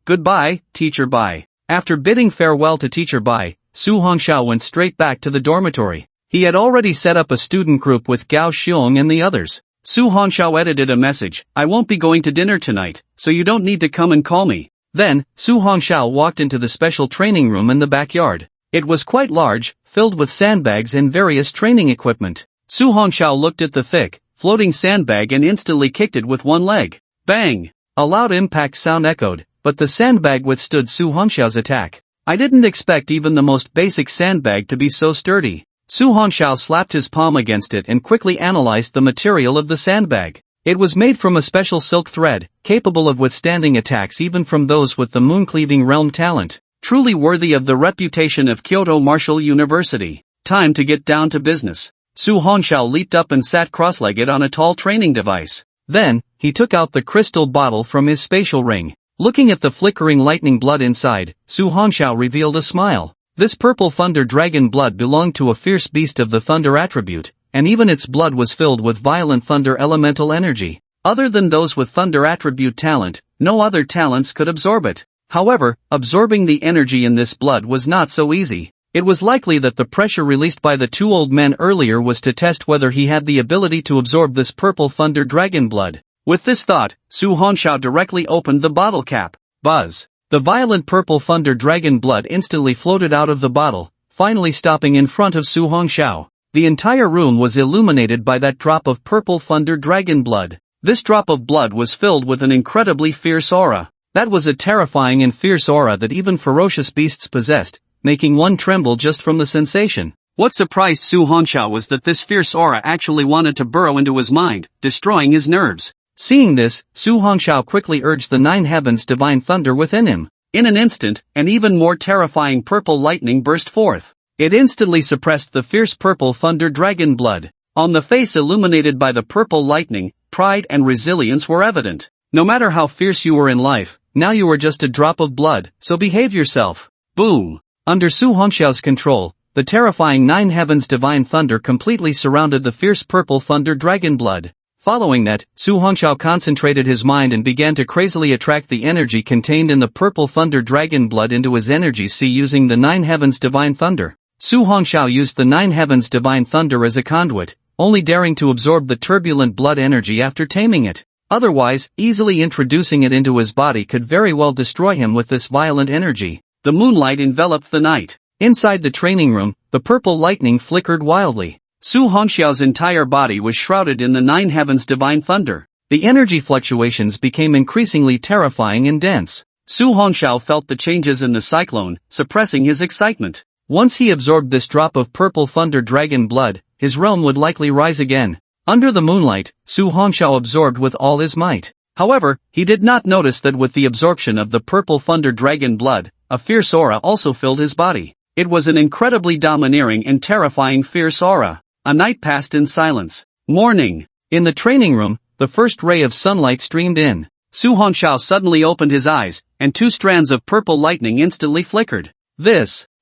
Goodbye, Teacher Bai. After bidding farewell to Teacher Bai, Su Hongxiao went straight back to the dormitory. He had already set up a student group with Gao Xiong and the others. Su Hongxiao edited a message, I won't be going to dinner tonight, so you don't need to come and call me. Then, Su Hongxiao walked into the special training room in the backyard. It was quite large, filled with sandbags and various training equipment. Su Hongxiao looked at the thick, floating sandbag and instantly kicked it with one leg. Bang! A loud impact sound echoed, but the sandbag withstood Su Hongxiao's attack. I didn't expect even the most basic sandbag to be so sturdy. Su Hongxiao slapped his palm against it and quickly analyzed the material of the sandbag. It was made from a special silk thread, capable of withstanding attacks even from those with the moon-cleaving realm talent. Truly worthy of the reputation of Kyoto Martial University. Time to get down to business. Su Hongxiao leaped up and sat cross-legged on a tall training device. Then, he took out the crystal bottle from his spatial ring. Looking at the flickering lightning blood inside, Su Hongxiao revealed a smile. This purple thunder dragon blood belonged to a fierce beast of the thunder attribute, and even its blood was filled with violent thunder elemental energy. Other than those with thunder attribute talent, no other talents could absorb it. However, absorbing the energy in this blood was not so easy. It was likely that the pressure released by the two old men earlier was to test whether he had the ability to absorb this purple thunder dragon blood. With this thought, Su Hongxiao directly opened the bottle cap. Buzz! The violent purple thunder dragon blood instantly floated out of the bottle, finally stopping in front of Su Hongxiao. The entire room was illuminated by that drop of purple thunder dragon blood. This drop of blood was filled with an incredibly fierce aura. That was a terrifying and fierce aura that even ferocious beasts possessed, making one tremble just from the sensation. What surprised Su Hongxiao was that this fierce aura actually wanted to burrow into his mind, destroying his nerves. Seeing this, Su Hongxiao quickly urged the nine heavens divine thunder within him. In an instant, an even more terrifying purple lightning burst forth. It instantly suppressed the fierce purple thunder dragon blood. On the face illuminated by the purple lightning, pride and resilience were evident. No matter how fierce you were in life, now you were just a drop of blood, so behave yourself. Boom! Under Su Hongxiao's control, the terrifying nine heavens divine thunder completely surrounded the fierce purple thunder dragon blood. Following that, Su Hongxiao concentrated his mind and began to crazily attract the energy contained in the purple thunder dragon blood into his energy sea using the nine heavens divine thunder. Su Hongxiao used the nine heavens divine thunder as a conduit, only daring to absorb the turbulent blood energy after taming it. Otherwise, easily introducing it into his body could very well destroy him with this violent energy. The moonlight enveloped the night. Inside the training room, the purple lightning flickered wildly. Su Hongxiao's entire body was shrouded in the nine heavens divine thunder. The energy fluctuations became increasingly terrifying and dense. Su Hongxiao felt the changes in the cyclone, suppressing his excitement. Once he absorbed this drop of purple thunder dragon blood, his realm would likely rise again. Under the moonlight, Su Hongxiao absorbed with all his might. However, he did not notice that with the absorption of the purple thunder dragon blood, a fierce aura also filled his body. It was an incredibly domineering and terrifying fierce aura. A night passed in silence. Morning. In the training room, the first ray of sunlight streamed in. Su Hongxiao suddenly opened his eyes, and two strands of purple lightning instantly flickered.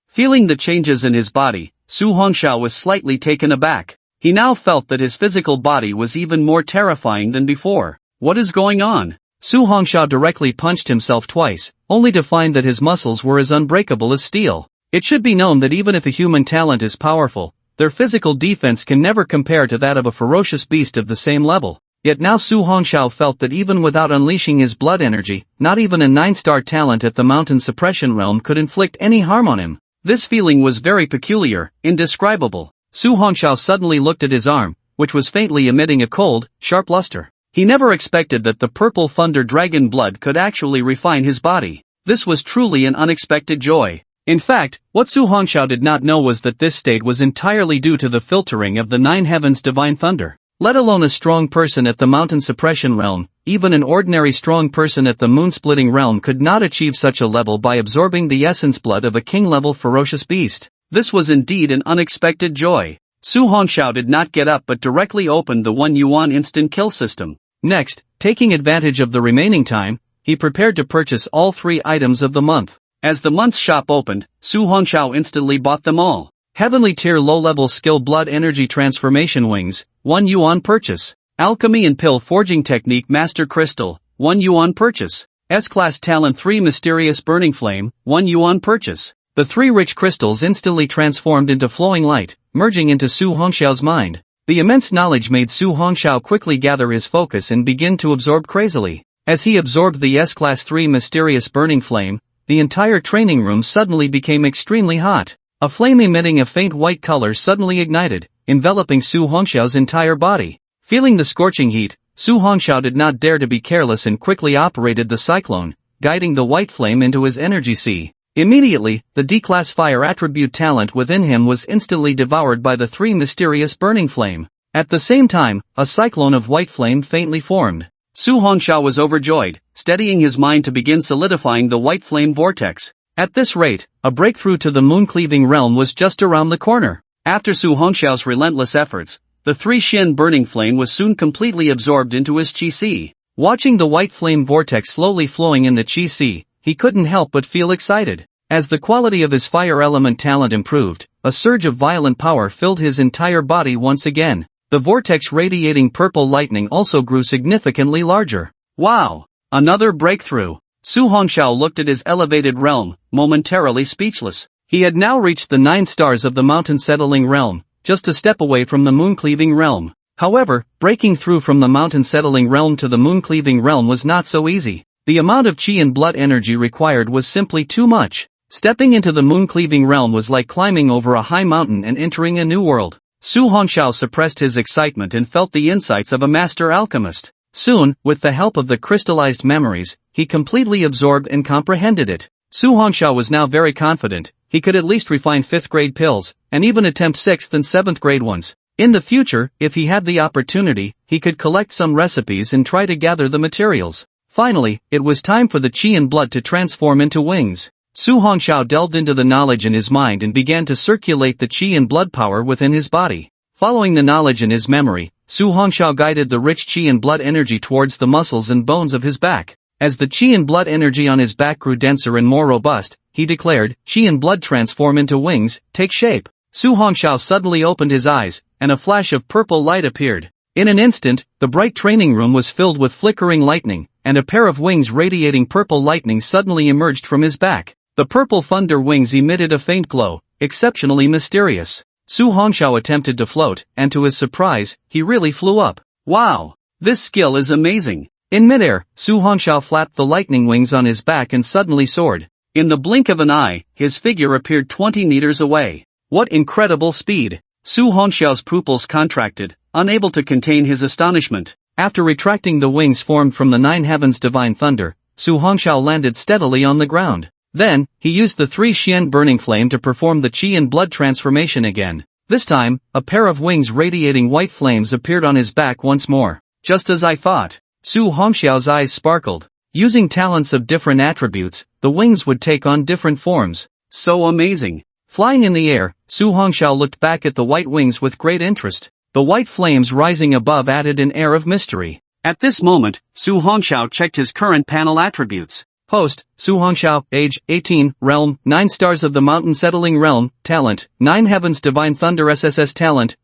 Feeling the changes in his body, Su Hongxiao was slightly taken aback. He now felt that his physical body was even more terrifying than before. What is going on? Su Hongxiao directly punched himself twice, only to find that his muscles were as unbreakable as steel. It should be known that even if a human talent is powerful, their physical defense can never compare to that of a ferocious beast of the same level. Yet now Su Hongxiao felt that even without unleashing his blood energy, not even a 9-star talent at the mountain suppression realm could inflict any harm on him. This feeling was very peculiar, indescribable. Su Hongxiao suddenly looked at his arm, which was faintly emitting a cold, sharp luster. He never expected that the purple thunder dragon blood could actually refine his body. This was truly an unexpected joy. In fact, what Su Hongxiao did not know was that this state was entirely due to the filtering of the nine heavens' divine thunder. Let alone a strong person at the mountain suppression realm, even an ordinary strong person at the moon-splitting realm could not achieve such a level by absorbing the essence blood of a king-level ferocious beast. This was indeed an unexpected joy. Su Hongxiao did not get up but directly opened the 1 yuan instant kill system. Next, taking advantage of the remaining time, he prepared to purchase all 3 items of the month. As the month's shop opened, Su Hongxiao instantly bought them all. Heavenly tier low-level skill blood energy transformation wings, 1 yuan purchase. Alchemy and pill forging technique master crystal, 1 yuan purchase. S-class talent 3 mysterious burning flame, 1 yuan purchase. The 3 rich crystals instantly transformed into flowing light, merging into Su Hongxiao's mind. The immense knowledge made Su Hongxiao quickly gather his focus and begin to absorb crazily. As he absorbed the S-class 3 mysterious burning flame, the entire training room suddenly became extremely hot. A flame emitting a faint white color suddenly ignited, enveloping Su Hongxiao's entire body. Feeling the scorching heat, Su Hongxiao did not dare to be careless and quickly operated the cyclone, guiding the white flame into his energy sea. Immediately, the D-class fire attribute talent within him was instantly devoured by the 3 mysterious burning flame. At the same time, a cyclone of white flame faintly formed. Su Hongxiao was overjoyed, steadying his mind to begin solidifying the white flame vortex. At this rate, a breakthrough to the moon-cleaving realm was just around the corner. After Su Hongxiao's relentless efforts, the 3 Shin burning flame was soon completely absorbed into his Qi Sea. Watching the white flame vortex slowly flowing in the Qi Sea, he couldn't help but feel excited. As the quality of his fire element talent improved, a surge of violent power filled his entire body once again. The vortex radiating purple lightning also grew significantly larger. Wow! Another breakthrough! Su Hongxiao looked at his elevated realm, momentarily speechless. He had now reached the 9 stars of the mountain settling realm, just a step away from the moon-cleaving realm. However, breaking through from the mountain settling realm to the moon-cleaving realm was not so easy. The amount of qi and blood energy required was simply too much. Stepping into the moon-cleaving realm was like climbing over a high mountain and entering a new world. Su Hongxiao suppressed his excitement and felt the insights of a master alchemist. Soon, with the help of the crystallized memories, he completely absorbed and comprehended it. Su Hongxiao was now very confident. He could at least refine 5th grade pills, and even attempt 6th and 7th grade ones. In the future, if he had the opportunity, he could collect some recipes and try to gather the materials. Finally, it was time for the qi and blood to transform into wings. Su Hongxiao delved into the knowledge in his mind and began to circulate the qi and blood power within his body. Following the knowledge in his memory, Su Hongxiao guided the rich qi and blood energy towards the muscles and bones of his back. As the qi and blood energy on his back grew denser and more robust, he declared, "Qi and blood transform into wings, take shape." Su Hongxiao suddenly opened his eyes, and a flash of purple light appeared. In an instant, the bright training room was filled with flickering lightning, and a pair of wings radiating purple lightning suddenly emerged from his back. The purple thunder wings emitted a faint glow, exceptionally mysterious. Su Hongxiao attempted to float, and to his surprise, he really flew up. Wow! This skill is amazing! In midair, Su Hongxiao flapped the lightning wings on his back and suddenly soared. In the blink of an eye, his figure appeared 20 meters away. What incredible speed! Su Hongxiao's pupils contracted, unable to contain his astonishment. After retracting the wings formed from the 9 heavens' divine thunder, Su Hongxiao landed steadily on the ground. Then, he used the 3 Xian burning flame to perform the qi and blood transformation again. This time, a pair of wings radiating white flames appeared on his back once more. Just as I thought. Su Hongxiao's eyes sparkled. Using talents of different attributes, the wings would take on different forms. So amazing. Flying in the air, Su Hongxiao looked back at the white wings with great interest. The white flames rising above added an air of mystery. At this moment, Su Hongxiao checked his current panel attributes. Host, Su Hongxiao, age, 18, realm, 9 stars of the mountain settling realm, talent, 9 heavens divine thunder SSS talent,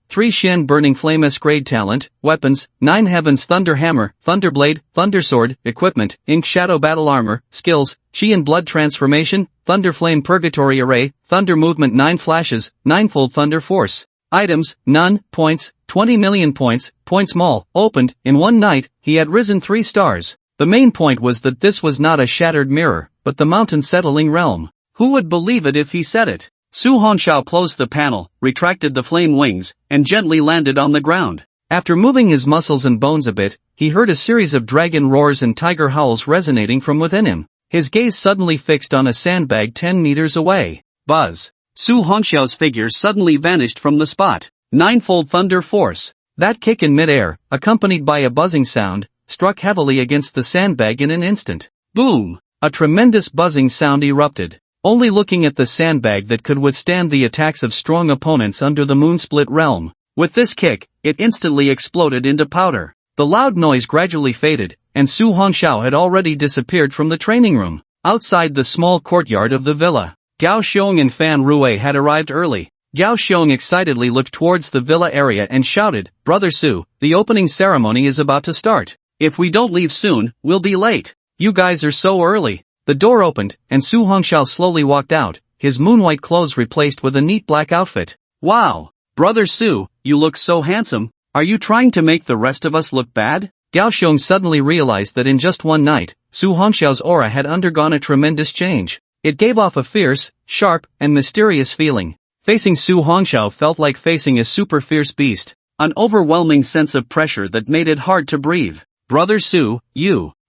3 Xian burning flame S-grade talent, weapons, 9 heavens thunder hammer, thunderblade, thundersword, equipment, ink shadow battle armor, skills, qi and blood transformation, thunder flame purgatory array, thunder movement 9 flashes, 9-fold thunder force. Items, none, points, 20 million points, points mall, opened, in one night, he had risen 3 stars. The main point was that this was not a shattered mirror, but the mountain settling realm. Who would believe it if he said it? Su Hongxiao closed the panel, retracted the flame wings, and gently landed on the ground. After moving his muscles and bones a bit, he heard a series of dragon roars and tiger howls resonating from within him. his gaze suddenly fixed on a sandbag 10 meters away. Buzz. Su Hongxiao's figure suddenly vanished from the spot. Ninefold thunder force. That kick in midair, accompanied by a buzzing sound, struck heavily against the sandbag in an instant. Boom! A tremendous buzzing sound erupted. Only looking at the sandbag that could withstand the attacks of strong opponents under the Moonsplit realm. With this kick, it instantly exploded into powder. The loud noise gradually faded, and Su Hongxiao had already disappeared from the training room. Outside the small courtyard of the villa, Gao Xiong and Fan Rui had arrived early. Gao Xiong excitedly looked towards the villa area and shouted, "Brother Su, the opening ceremony is about to start. If we don't leave soon, we'll be late. You guys are so early." The door opened, and Su Hongxiao slowly walked out, his moonwhite clothes replaced with a neat black outfit. "Wow! Brother Su, you look so handsome. Are you trying to make the rest of us look bad?" Gao Xiong suddenly realized that in just one night, Su Hongxiao's aura had undergone a tremendous change. It gave off a fierce, sharp, and mysterious feeling. Facing Su Hongxiao felt like facing a super fierce beast. An overwhelming sense of pressure that made it hard to breathe. "Brother Su,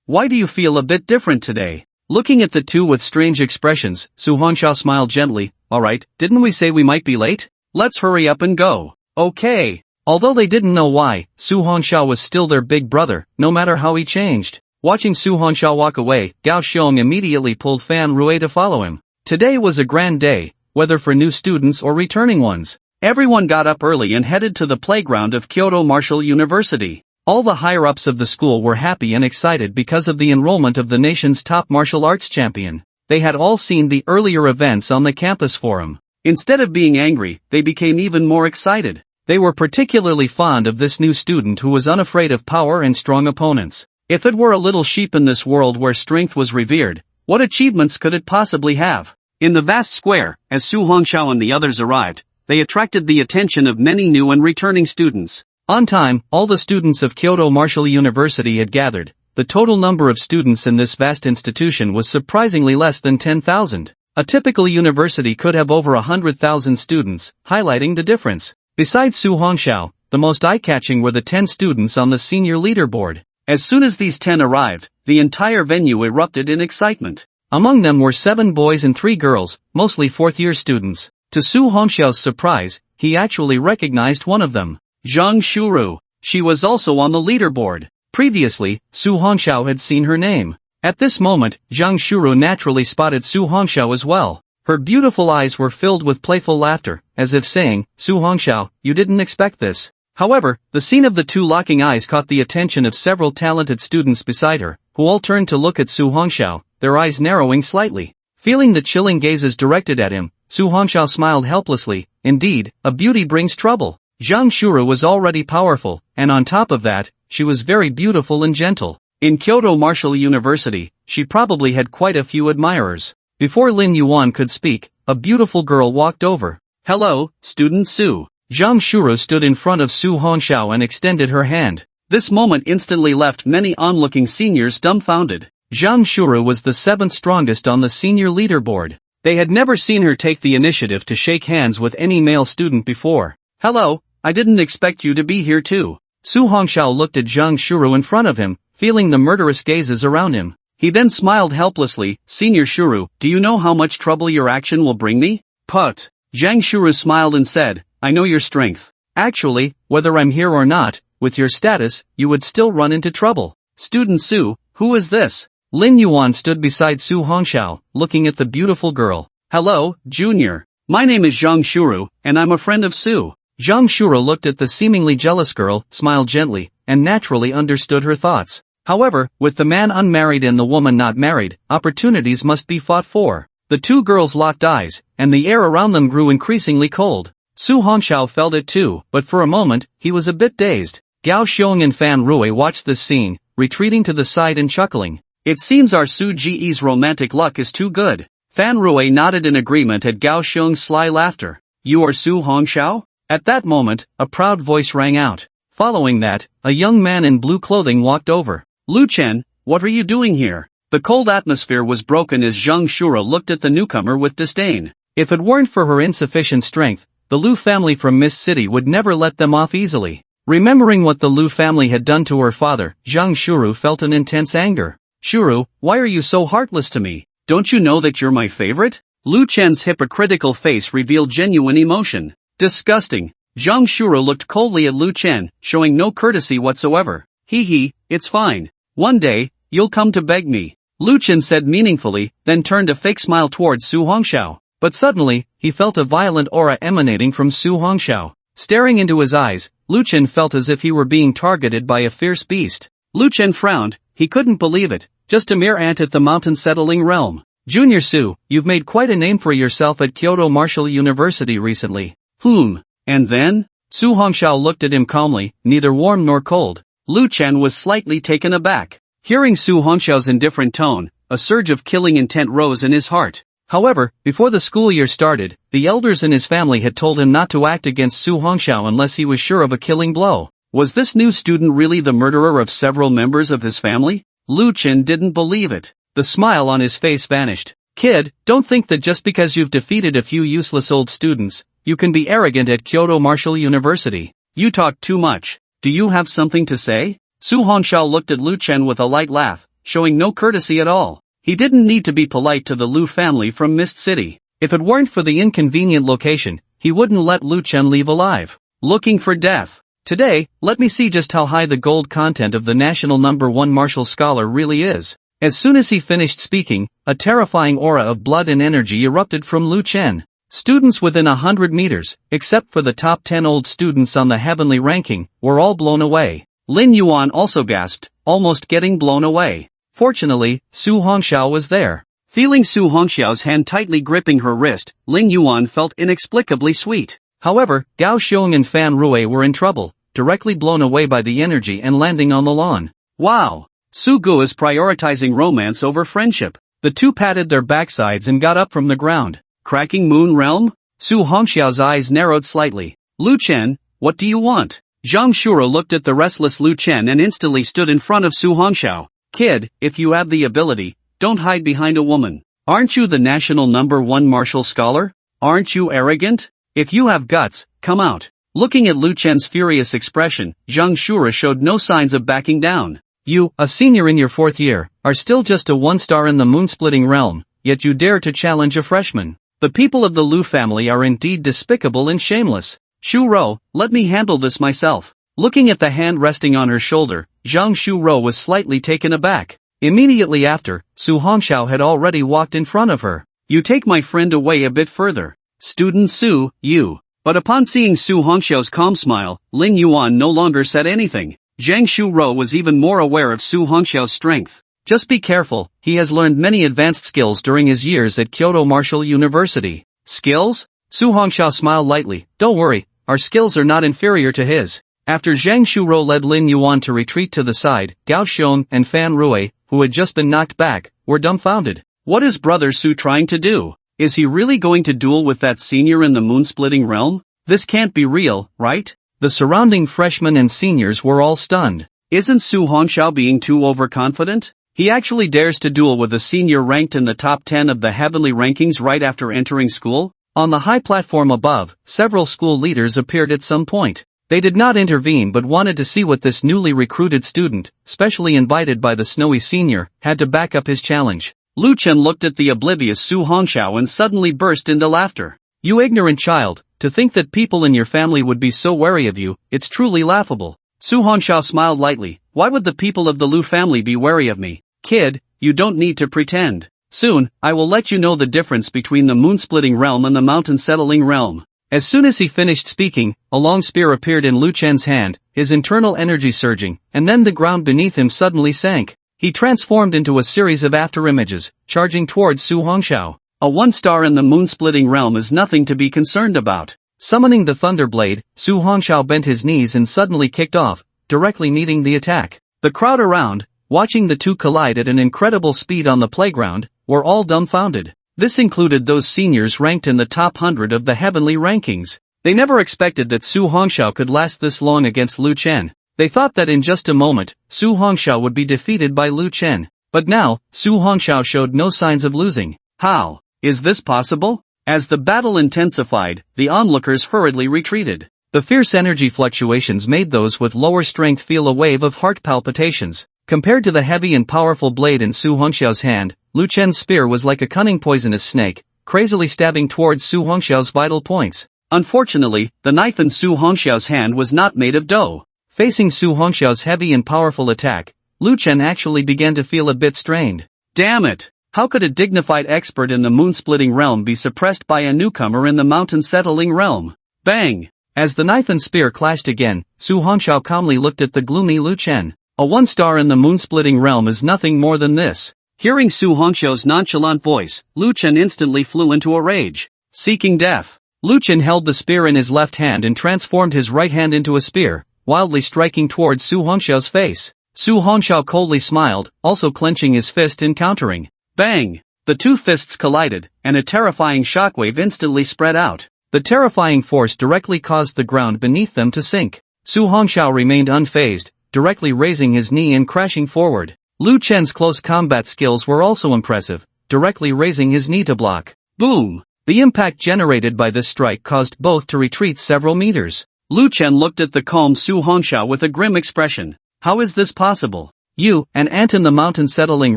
why do you feel a bit different today?" Looking at the two with strange expressions, Su Hongxiao smiled gently. "Alright, didn't we say we might be late? Let's hurry up and go." "Okay." Although they didn't know why, Su Hongxiao was still their big brother, no matter how he changed. Watching Su Hongxiao walk away, Gao Xiong immediately pulled Fan Rui to follow him. Today was a grand day, whether for new students or returning ones. Everyone got up early and headed to the playground of Kyoto Martial University. All the higher-ups of the school were happy and excited because of the enrollment of the nation's top martial arts champion. They had all seen the earlier events on the campus forum. Instead of being angry, they became even more excited. They were particularly fond of this new student who was unafraid of power and strong opponents. If it were a little sheep in this world where strength was revered, what achievements could it possibly have? In the vast square, as Su Hongxiao and the others arrived, they attracted the attention of many new and returning students. On time, all the students of Kyoto Martial University had gathered. The total number of students in this vast institution was surprisingly less than 10,000. A typical university could have over 100,000 students, highlighting the difference. Besides Su Hongxiao, the most eye-catching were the 10 students on the senior leaderboard. As soon as these 10 arrived, the entire venue erupted in excitement. Among them were 7 boys and 3 girls, mostly fourth-year students. To Su Hongxiao's surprise, he actually recognized one of them. Zhang Shuru. She was also on the leaderboard. Previously, Su Hongxiao had seen her name. At this moment, Zhang Shuru naturally spotted Su Hongxiao as well. Her beautiful eyes were filled with playful laughter, as if saying, "Su Hongxiao, you didn't expect this." However, the scene of the two locking eyes caught the attention of several talented students beside her, who all turned to look at Su Hongxiao, their eyes narrowing slightly. Feeling the chilling gazes directed at him, Su Hongxiao smiled helplessly. Indeed, a beauty brings trouble. Zhang Shuru was already powerful, and on top of that, she was very beautiful and gentle. In Kyoto Martial University, she probably had quite a few admirers. Before Lin Yuan could speak, a beautiful girl walked over. "Hello, student Su." Zhang Shuru stood in front of Su Hongxiao and extended her hand. This moment instantly left many onlooking seniors dumbfounded. Zhang Shuru was the 7th strongest on the senior leaderboard. They had never seen her take the initiative to shake hands with any male student before. "Hello, I didn't expect you to be here too." Su Hongxiao looked at Zhang Shuru in front of him, feeling the murderous gazes around him. He then smiled helplessly. "Senior Shuru, do you know how much trouble your action will bring me?" "Put." Zhang Shuru smiled and said, "I know your strength. Actually, whether I'm here or not, with your status, you would still run into trouble." "Student Su, who is this?" Lin Yuan stood beside Su Hongxiao, looking at the beautiful girl. "Hello, Junior. My name is Zhang Shuru, and I'm a friend of Su." Zhang Shuru looked at the seemingly jealous girl, smiled gently, and naturally understood her thoughts. However, with the man unmarried and the woman not married, opportunities must be fought for. The two girls locked eyes, and the air around them grew increasingly cold. Su Hongxiao felt it too, but for a moment, he was a bit dazed. Gao Xiong and Fan Rui watched this scene, retreating to the side and chuckling. "It seems our Su Ji's romantic luck is too good." Fan Rui nodded in agreement at Gao Xiong's sly laughter. "You are Su Hongxiao?" At that moment, a proud voice rang out. Following that, a young man in blue clothing walked over. "Lu Chen, what are you doing here?" The cold atmosphere was broken as Zhang Shuru looked at the newcomer with disdain. If it weren't for her insufficient strength, the Lu family from Mist City would never let them off easily. Remembering what the Lu family had done to her father, Zhang Shuru felt an intense anger. Shuru, why are you so heartless to me? Don't you know that you're my favorite? Lu Chen's hypocritical face revealed genuine emotion. Disgusting. Zhang Shuru looked coldly at Lu Chen, showing no courtesy whatsoever. Hee, it's fine. One day, you'll come to beg me. Lu Chen said meaningfully, then turned a fake smile towards Su Hongxiao. But suddenly, he felt a violent aura emanating from Su Hongxiao. Staring into his eyes, Lu Chen felt as if he were being targeted by a fierce beast. Lu Chen frowned, he couldn't believe it, just a mere ant at the mountain settling realm. Junior Su, you've made quite a name for yourself at Kyoto Martial University recently. And then? Su Hongxiao looked at him calmly, neither warm nor cold. Lu Chen was slightly taken aback. Hearing Su Hongxiao's indifferent tone, a surge of killing intent rose in his heart. However, before the school year started, the elders in his family had told him not to act against Su Hongxiao unless he was sure of a killing blow. Was this new student really the murderer of several members of his family? Lu Chen didn't believe it. The smile on his face vanished. Kid, don't think that just because you've defeated a few useless old students, you can be arrogant at Kyoto Martial University. You talk too much. Do you have something to say? Su Hongxiao looked at Lu Chen with a light laugh, showing no courtesy at all. He didn't need to be polite to the Lu family from Mist City. If it weren't for the inconvenient location, he wouldn't let Lu Chen leave alive. Looking for death. Today, let me see just how high the gold content of the national #1 martial scholar really is. As soon as he finished speaking, a terrifying aura of blood and energy erupted from Lu Chen. Students within 100 meters, except for the top 10 old students on the heavenly ranking, were all blown away. Lin Yuan also gasped, almost getting blown away. Fortunately, Su Hongxiao was there. Feeling Su Hongxiao's hand tightly gripping her wrist, Lin Yuan felt inexplicably sweet. However, Gao Xiong and Fan Rui were in trouble, directly blown away by the energy and landing on the lawn. Wow! Su Gu is prioritizing romance over friendship. The two patted their backsides and got up from the ground. Cracking Moon Realm? Su Hongxiao's eyes narrowed slightly. Lu Chen, what do you want? Zhang Shuru looked at the restless Lu Chen and instantly stood in front of Su Hongxiao. Kid, if you have the ability, don't hide behind a woman. Aren't you the national #1 martial scholar? Aren't you arrogant? If you have guts, come out. Looking at Lu Chen's furious expression, Zhang Shuru showed no signs of backing down. You, a senior in your 4th year, are still just a 1-star in the moon-splitting realm, yet you dare to challenge a freshman. The people of the Lu family are indeed despicable and shameless. Shu Ro, let me handle this myself. Looking at the hand resting on her shoulder, Zhang Shu Ro was slightly taken aback. Immediately after, Su Hongxiao had already walked in front of her. You take my friend away a bit further. Student Su, you. But upon seeing Su Hongxiao's calm smile, Lin Yuan no longer said anything. Zhang Shu Ro was even more aware of Su Hongxiao's strength. Just be careful, he has learned many advanced skills during his years at Kyoto Martial University. Skills? Su Hongxiao smiled lightly. Don't worry, our skills are not inferior to his. After Zhang Shuro led Lin Yuan to retreat to the side, Gao Xiong and Fan Rui, who had just been knocked back, were dumbfounded. What is Brother Su trying to do? Is he really going to duel with that senior in the moon-splitting realm? This can't be real, right? The surrounding freshmen and seniors were all stunned. Isn't Su Hongxiao being too overconfident? He actually dares to duel with a senior ranked in the top 10 of the heavenly rankings right after entering school? On the high platform above, several school leaders appeared at some point. They did not intervene but wanted to see what this newly recruited student, specially invited by the snowy senior, had to back up his challenge. Lu Chen looked at the oblivious Su Hongxiao and suddenly burst into laughter. You ignorant child, to think that people in your family would be so wary of you, it's truly laughable. Su Hongxiao smiled lightly. Why would the people of the Lu family be wary of me? Kid, you don't need to pretend. Soon, I will let you know the difference between the moon-splitting realm and the mountain-settling realm. As soon as he finished speaking, a long spear appeared in Lu Chen's hand, his internal energy surging, and then the ground beneath him suddenly sank. He transformed into a series of afterimages, charging towards Su Hongxiao. A 1-star in the moon-splitting realm is nothing to be concerned about. Summoning the Thunderblade, Su Hongxiao bent his knees and suddenly kicked off, directly meeting the attack. The crowd around, watching the two collide at an incredible speed on the playground, were all dumbfounded. This included those seniors ranked in the top 100 of the heavenly rankings. They never expected that Su Hongxiao could last this long against Lu Chen. They thought that in just a moment, Su Hongxiao would be defeated by Lu Chen. But now, Su Hongxiao showed no signs of losing. How is this possible? As the battle intensified, the onlookers hurriedly retreated. The fierce energy fluctuations made those with lower strength feel a wave of heart palpitations. Compared to the heavy and powerful blade in Su Hongxiao's hand, Lu Chen's spear was like a cunning poisonous snake, crazily stabbing towards Su Hongxiao's vital points. Unfortunately, the knife in Su Hongxiao's hand was not made of dough. Facing Su Hongxiao's heavy and powerful attack, Lu Chen actually began to feel a bit strained. Damn it! How could a dignified expert in the moon-splitting realm be suppressed by a newcomer in the mountain-settling realm? Bang! As the knife and spear clashed again, Su Hongxiao calmly looked at the gloomy Lu Chen. A one-star in the moon-splitting realm is nothing more than this. Hearing Su Hongxiao's nonchalant voice, Lu Chen instantly flew into a rage. Seeking death. Lu Chen held the spear in his left hand and transformed his right hand into a spear, wildly striking towards Su Hongxiao's face. Su Hongxiao coldly smiled, also clenching his fist and countering. Bang! The two fists collided, and a terrifying shockwave instantly spread out. The terrifying force directly caused the ground beneath them to sink. Su Hongxiao remained unfazed, directly raising his knee and crashing forward. Lu Chen's close combat skills were also impressive, directly raising his knee to block. Boom! The impact generated by this strike caused both to retreat several meters. Lu Chen looked at the calm Su Hongxiao with a grim expression. How is this possible? You, an ant in the mountain-settling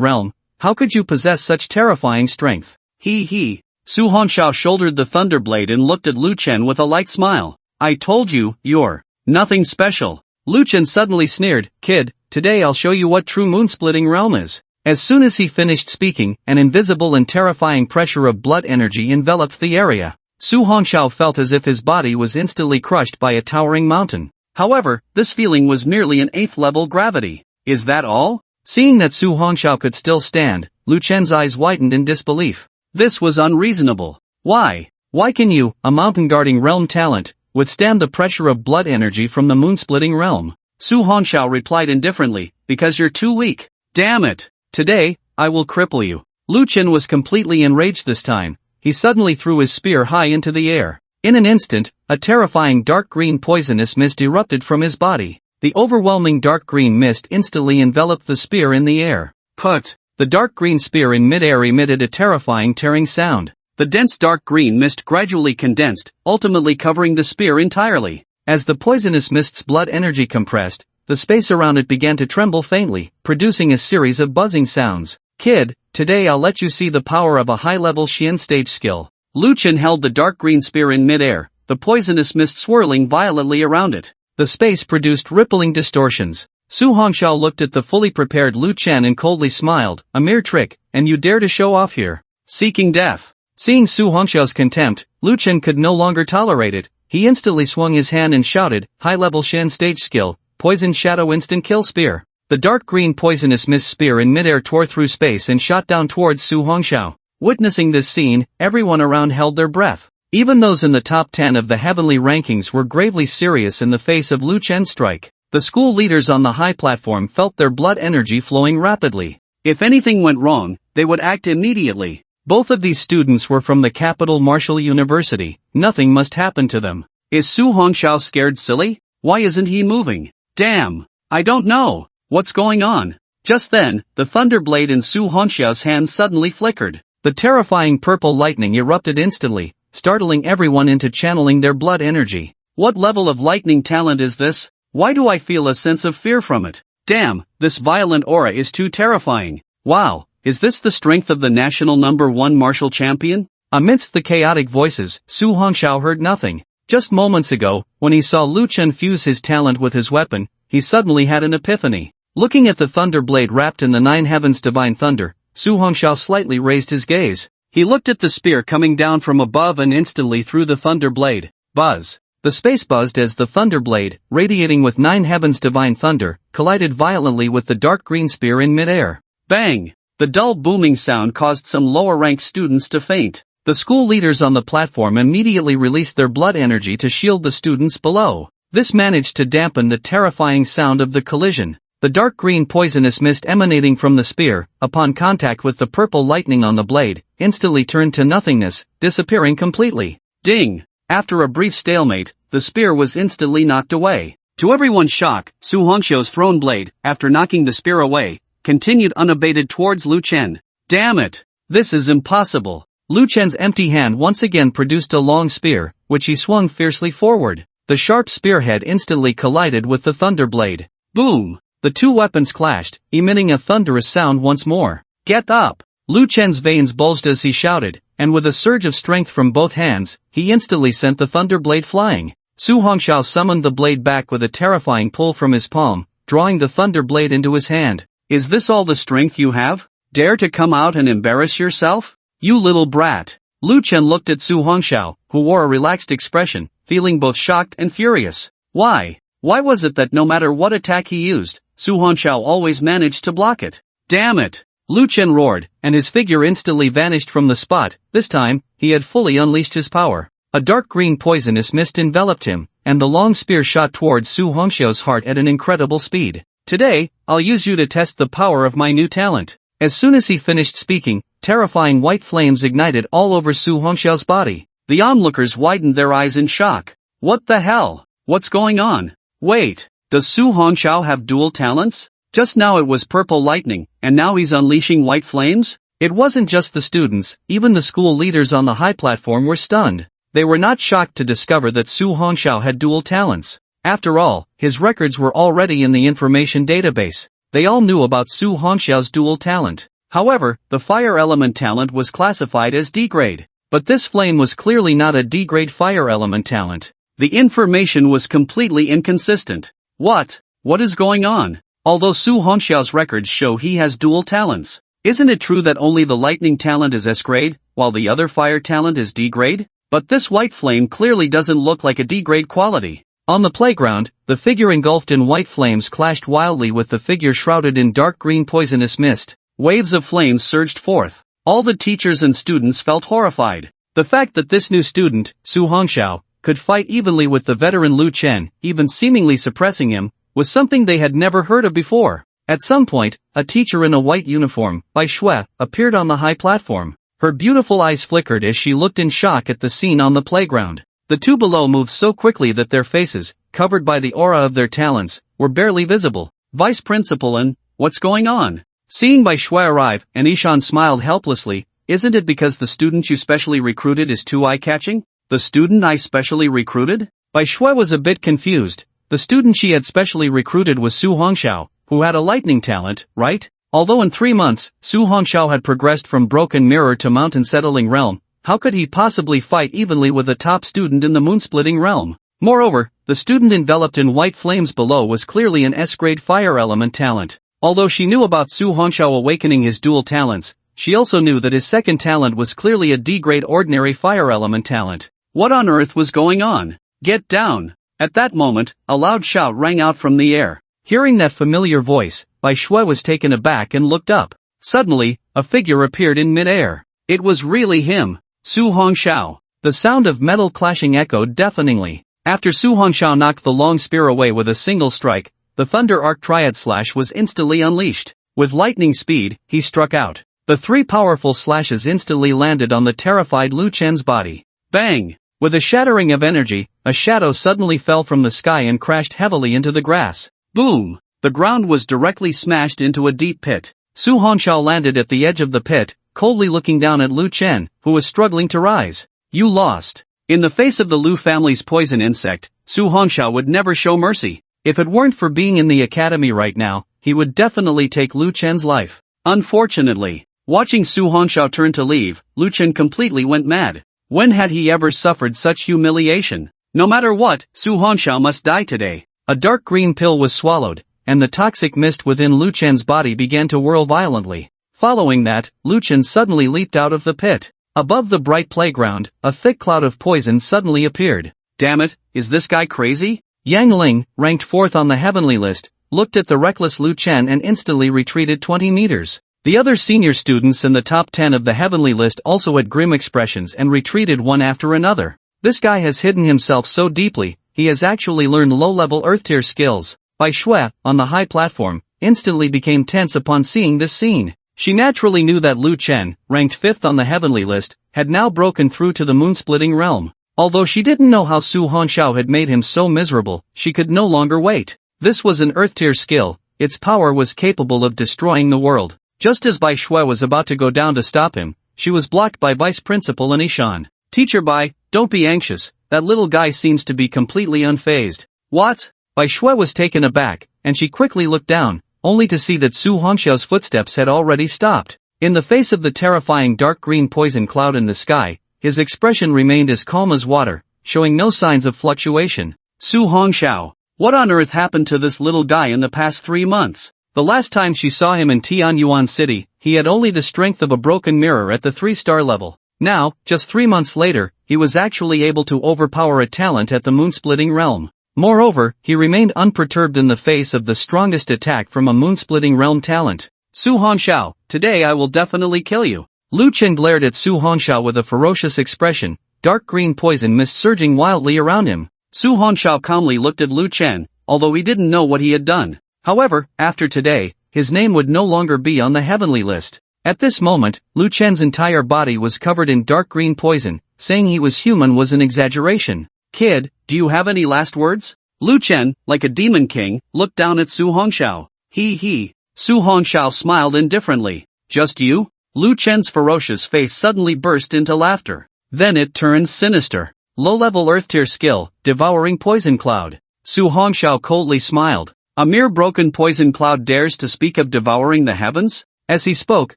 realm, how could you possess such terrifying strength? He. Su Hongxiao shouldered the thunderblade and looked at Lu Chen with a light smile. I told you, you're nothing special. Lu Chen suddenly sneered, Kid, today I'll show you what true moon-splitting realm is. As soon as he finished speaking, an invisible and terrifying pressure of blood energy enveloped the area. Su Hongxiao felt as if his body was instantly crushed by a towering mountain. However, this feeling was merely an 8th level gravity. Is that all? Seeing that Su Hongxiao could still stand, Lu Chen's eyes widened in disbelief. This was unreasonable. Why? Why can you, a mountain-guarding realm talent, withstand the pressure of blood energy from the moon-splitting realm? Su Hongxiao replied indifferently, because you're too weak. Damn it! Today, I will cripple you. Lu Chen was completely enraged this time. He suddenly threw his spear high into the air. In an instant, a terrifying dark green poisonous mist erupted from his body. The overwhelming dark green mist instantly enveloped the spear in the air. Put! The dark green spear in midair emitted a terrifying tearing sound. The dense dark green mist gradually condensed, ultimately covering the spear entirely. As the poisonous mist's blood energy compressed, the space around it began to tremble faintly, producing a series of buzzing sounds. Kid, today I'll let you see the power of a high-level Xian stage skill. Lu Chen held the dark green spear in midair, the poisonous mist swirling violently around it. The space produced rippling distortions. Su Hongxiao looked at the fully prepared Lu Chen and coldly smiled, a mere trick, and you dare to show off here. Seeking death. Seeing Su Hongxiao's contempt, Lu Chen could no longer tolerate it. He instantly swung his hand and shouted, high-level Xian stage skill, poison shadow instant kill spear. The dark green poisonous mist spear in midair tore through space and shot down towards Su Hongxiao. Witnessing this scene, everyone around held their breath. Even those in the top 10 of the heavenly rankings were gravely serious in the face of Lu Chen's strike. The school leaders on the high platform felt their blood energy flowing rapidly. If anything went wrong, they would act immediately. Both of these students were from the capital Martial University. Nothing must happen to them. Is Su Hongxiao scared silly? Why isn't he moving? Damn! I don't know. What's going on? Just then, the thunderblade in Su Hongxiao's hand suddenly flickered. The terrifying purple lightning erupted instantly, startling everyone into channeling their blood energy. What level of lightning talent is this? Why do I feel a sense of fear from it? Damn, this violent aura is too terrifying. Wow, is this the strength of the national #1 martial champion? Amidst the chaotic voices, Su Hongxiao heard nothing. Just moments ago, when he saw Lu Chen fuse his talent with his weapon, he suddenly had an epiphany. Looking at the thunderblade wrapped in the 9 heavens divine thunder, Su Hongxiao slightly raised his gaze. He looked at the spear coming down from above and instantly threw the thunderblade. Buzz. The space buzzed as the thunderblade, radiating with 9 heavens divine thunder, collided violently with the dark green spear in midair. Bang! The dull booming sound caused some lower-ranked students to faint. The school leaders on the platform immediately released their blood energy to shield the students below. This managed to dampen the terrifying sound of the collision. The dark green poisonous mist emanating from the spear, upon contact with the purple lightning on the blade, instantly turned to nothingness, disappearing completely. Ding! After a brief stalemate, the spear was instantly knocked away. To everyone's shock, Su Hongxiao's thrown blade, after knocking the spear away, continued unabated towards Lu Chen. Damn it! This is impossible. Lu Chen's empty hand once again produced a long spear, which he swung fiercely forward. The sharp spearhead instantly collided with the thunderblade. Boom! The two weapons clashed, emitting a thunderous sound once more. Get up! Lu Chen's veins bulged as he shouted, and with a surge of strength from both hands, he instantly sent the thunder blade flying. Su Hongxiao summoned the blade back with a terrifying pull from his palm, drawing the thunder blade into his hand. Is this all the strength you have? Dare to come out and embarrass yourself? You little brat. Lu Chen looked at Su Hongxiao, who wore a relaxed expression, feeling both shocked and furious. Why? Why was it that no matter what attack he used, Su Hongxiao always managed to block it? Damn it! Lu Chen roared, and his figure instantly vanished from the spot. This time, he had fully unleashed his power. A dark green poisonous mist enveloped him, and the long spear shot towards Su Hongxiao's heart at an incredible speed. Today, I'll use you to test the power of my new talent. As soon as he finished speaking, terrifying white flames ignited all over Su Hongxiao's body. The onlookers widened their eyes in shock. What the hell? What's going on? Wait, does Su Hongxiao have dual talents? Just now it was purple lightning, and now he's unleashing white flames? It wasn't just the students, even the school leaders on the high platform were stunned. They were not shocked to discover that Su Hongxiao had dual talents. After all, his records were already in the information database. They all knew about Su Hongxiao's dual talent. However, the fire element talent was classified as D-grade. But this flame was clearly not a D-grade fire element talent. The information was completely inconsistent. What is going on? Although Su Hongxiao's records show he has dual talents, isn't it true that only the lightning talent is S-grade, while the other fire talent is D-grade? But this white flame clearly doesn't look like a D-grade quality. On the playground, the figure engulfed in white flames clashed wildly with the figure shrouded in dark green poisonous mist. Waves of flames surged forth. All the teachers and students felt horrified. The fact that this new student, Su Hongxiao, could fight evenly with the veteran Lu Chen, even seemingly suppressing him, was something they had never heard of before. At some point, a teacher in a white uniform, Bai Shui, appeared on the high platform. Her beautiful eyes flickered as she looked in shock at the scene on the playground. The two below moved so quickly that their faces, covered by the aura of their talents, were barely visible. Vice Principal and, what's going on? Seeing Bai Shui arrive, and Ishan smiled helplessly. Isn't it because the student you specially recruited is too eye-catching? The student I specially recruited? Bai Shui was a bit confused. The student she had specially recruited was Su Hongxiao, who had a lightning talent, right? Although in 3 months, Su Hongxiao had progressed from broken mirror to mountain settling realm, how could he possibly fight evenly with the top student in the moon-splitting realm? Moreover, the student enveloped in white flames below was clearly an S-grade fire element talent. Although she knew about Su Hongxiao awakening his dual talents, she also knew that his second talent was clearly a D-grade ordinary fire element talent. What on earth was going on? Get down! At that moment, a loud shout rang out from the air. Hearing that familiar voice, Bai Shui was taken aback and looked up. Suddenly, a figure appeared in mid-air. It was really him, Su Hongxiao. The sound of metal clashing echoed deafeningly. After Su Hongxiao knocked the long spear away with a single strike, the Thunder Arc Triad Slash was instantly unleashed. With lightning speed, he struck out. The 3 powerful slashes instantly landed on the terrified Lu Chen's body. Bang! With a shattering of energy, a shadow suddenly fell from the sky and crashed heavily into the grass. Boom! The ground was directly smashed into a deep pit. Su Hongxiao landed at the edge of the pit, coldly looking down at Lu Chen, who was struggling to rise. You lost. In the face of the Lu family's poison insect, Su Hongxiao would never show mercy. If it weren't for being in the academy right now, he would definitely take Lu Chen's life. Unfortunately, watching Su Hongxiao turn to leave, Lu Chen completely went mad. When had he ever suffered such humiliation? No matter what, Su Hongxiao must die today. A dark green pill was swallowed, and the toxic mist within Lu Chen's body began to whirl violently. Following that, Lu Chen suddenly leaped out of the pit. Above the bright playground, a thick cloud of poison suddenly appeared. Damn it, is this guy crazy? Yang Ling, ranked 4th on the heavenly list, looked at the reckless Lu Chen and instantly retreated 20 meters. The other senior students in the top 10 of the heavenly list also had grim expressions and retreated one after another. This guy has hidden himself so deeply, he has actually learned low-level Earth-tier skills. Bai Shui, on the high platform, instantly became tense upon seeing this scene. She naturally knew that Lu Chen, ranked 5th on the heavenly list, had now broken through to the moon-splitting realm. Although she didn't know how Su Hongxiao had made him so miserable, she could no longer wait. This was an Earth-tier skill, its power was capable of destroying the world. Just as Bai Shui was about to go down to stop him, she was blocked by Vice Principal and Ishan. Teacher Bai, don't be anxious, that little guy seems to be completely unfazed. What? Bai Shui was taken aback, and she quickly looked down, only to see that Su Hongxiao's footsteps had already stopped. In the face of the terrifying dark green poison cloud in the sky, his expression remained as calm as water, showing no signs of fluctuation. Su Hongxiao, what on earth happened to this little guy in the past 3 months? The last time she saw him in Tianyuan City, he had only the strength of a broken mirror at the 3-star level. Now, just 3 months later, he was actually able to overpower a talent at the moon-splitting realm. Moreover, he remained unperturbed in the face of the strongest attack from a moon-splitting realm talent. Su Hongxiao, today I will definitely kill you. Lu Chen glared at Su Hongxiao with a ferocious expression, dark green poison mist surging wildly around him. Su Hongxiao calmly looked at Lu Chen, although he didn't know what he had done. However, after today, his name would no longer be on the heavenly list. At this moment, Lu Chen's entire body was covered in dark green poison. Saying he was human was an exaggeration. Kid, do you have any last words? Lu Chen, like a demon king, looked down at Su Hongxiao. He. Su Hongxiao smiled indifferently. Just you? Lu Chen's ferocious face suddenly burst into laughter. Then it turned sinister. Low-level Earth-tier skill, devouring poison cloud. Su Hongxiao coldly smiled. A mere broken poison cloud dares to speak of devouring the heavens? As he spoke,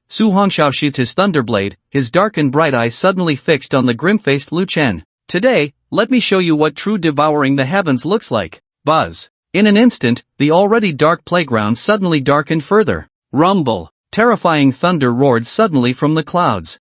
Su Hongxiao sheathed his thunderblade, his dark and bright eyes suddenly fixed on the grim-faced Lu Chen. Today, let me show you what true devouring the heavens looks like. Buzz. In an instant, the already dark playground suddenly darkened further. Rumble. Terrifying thunder roared suddenly from the clouds.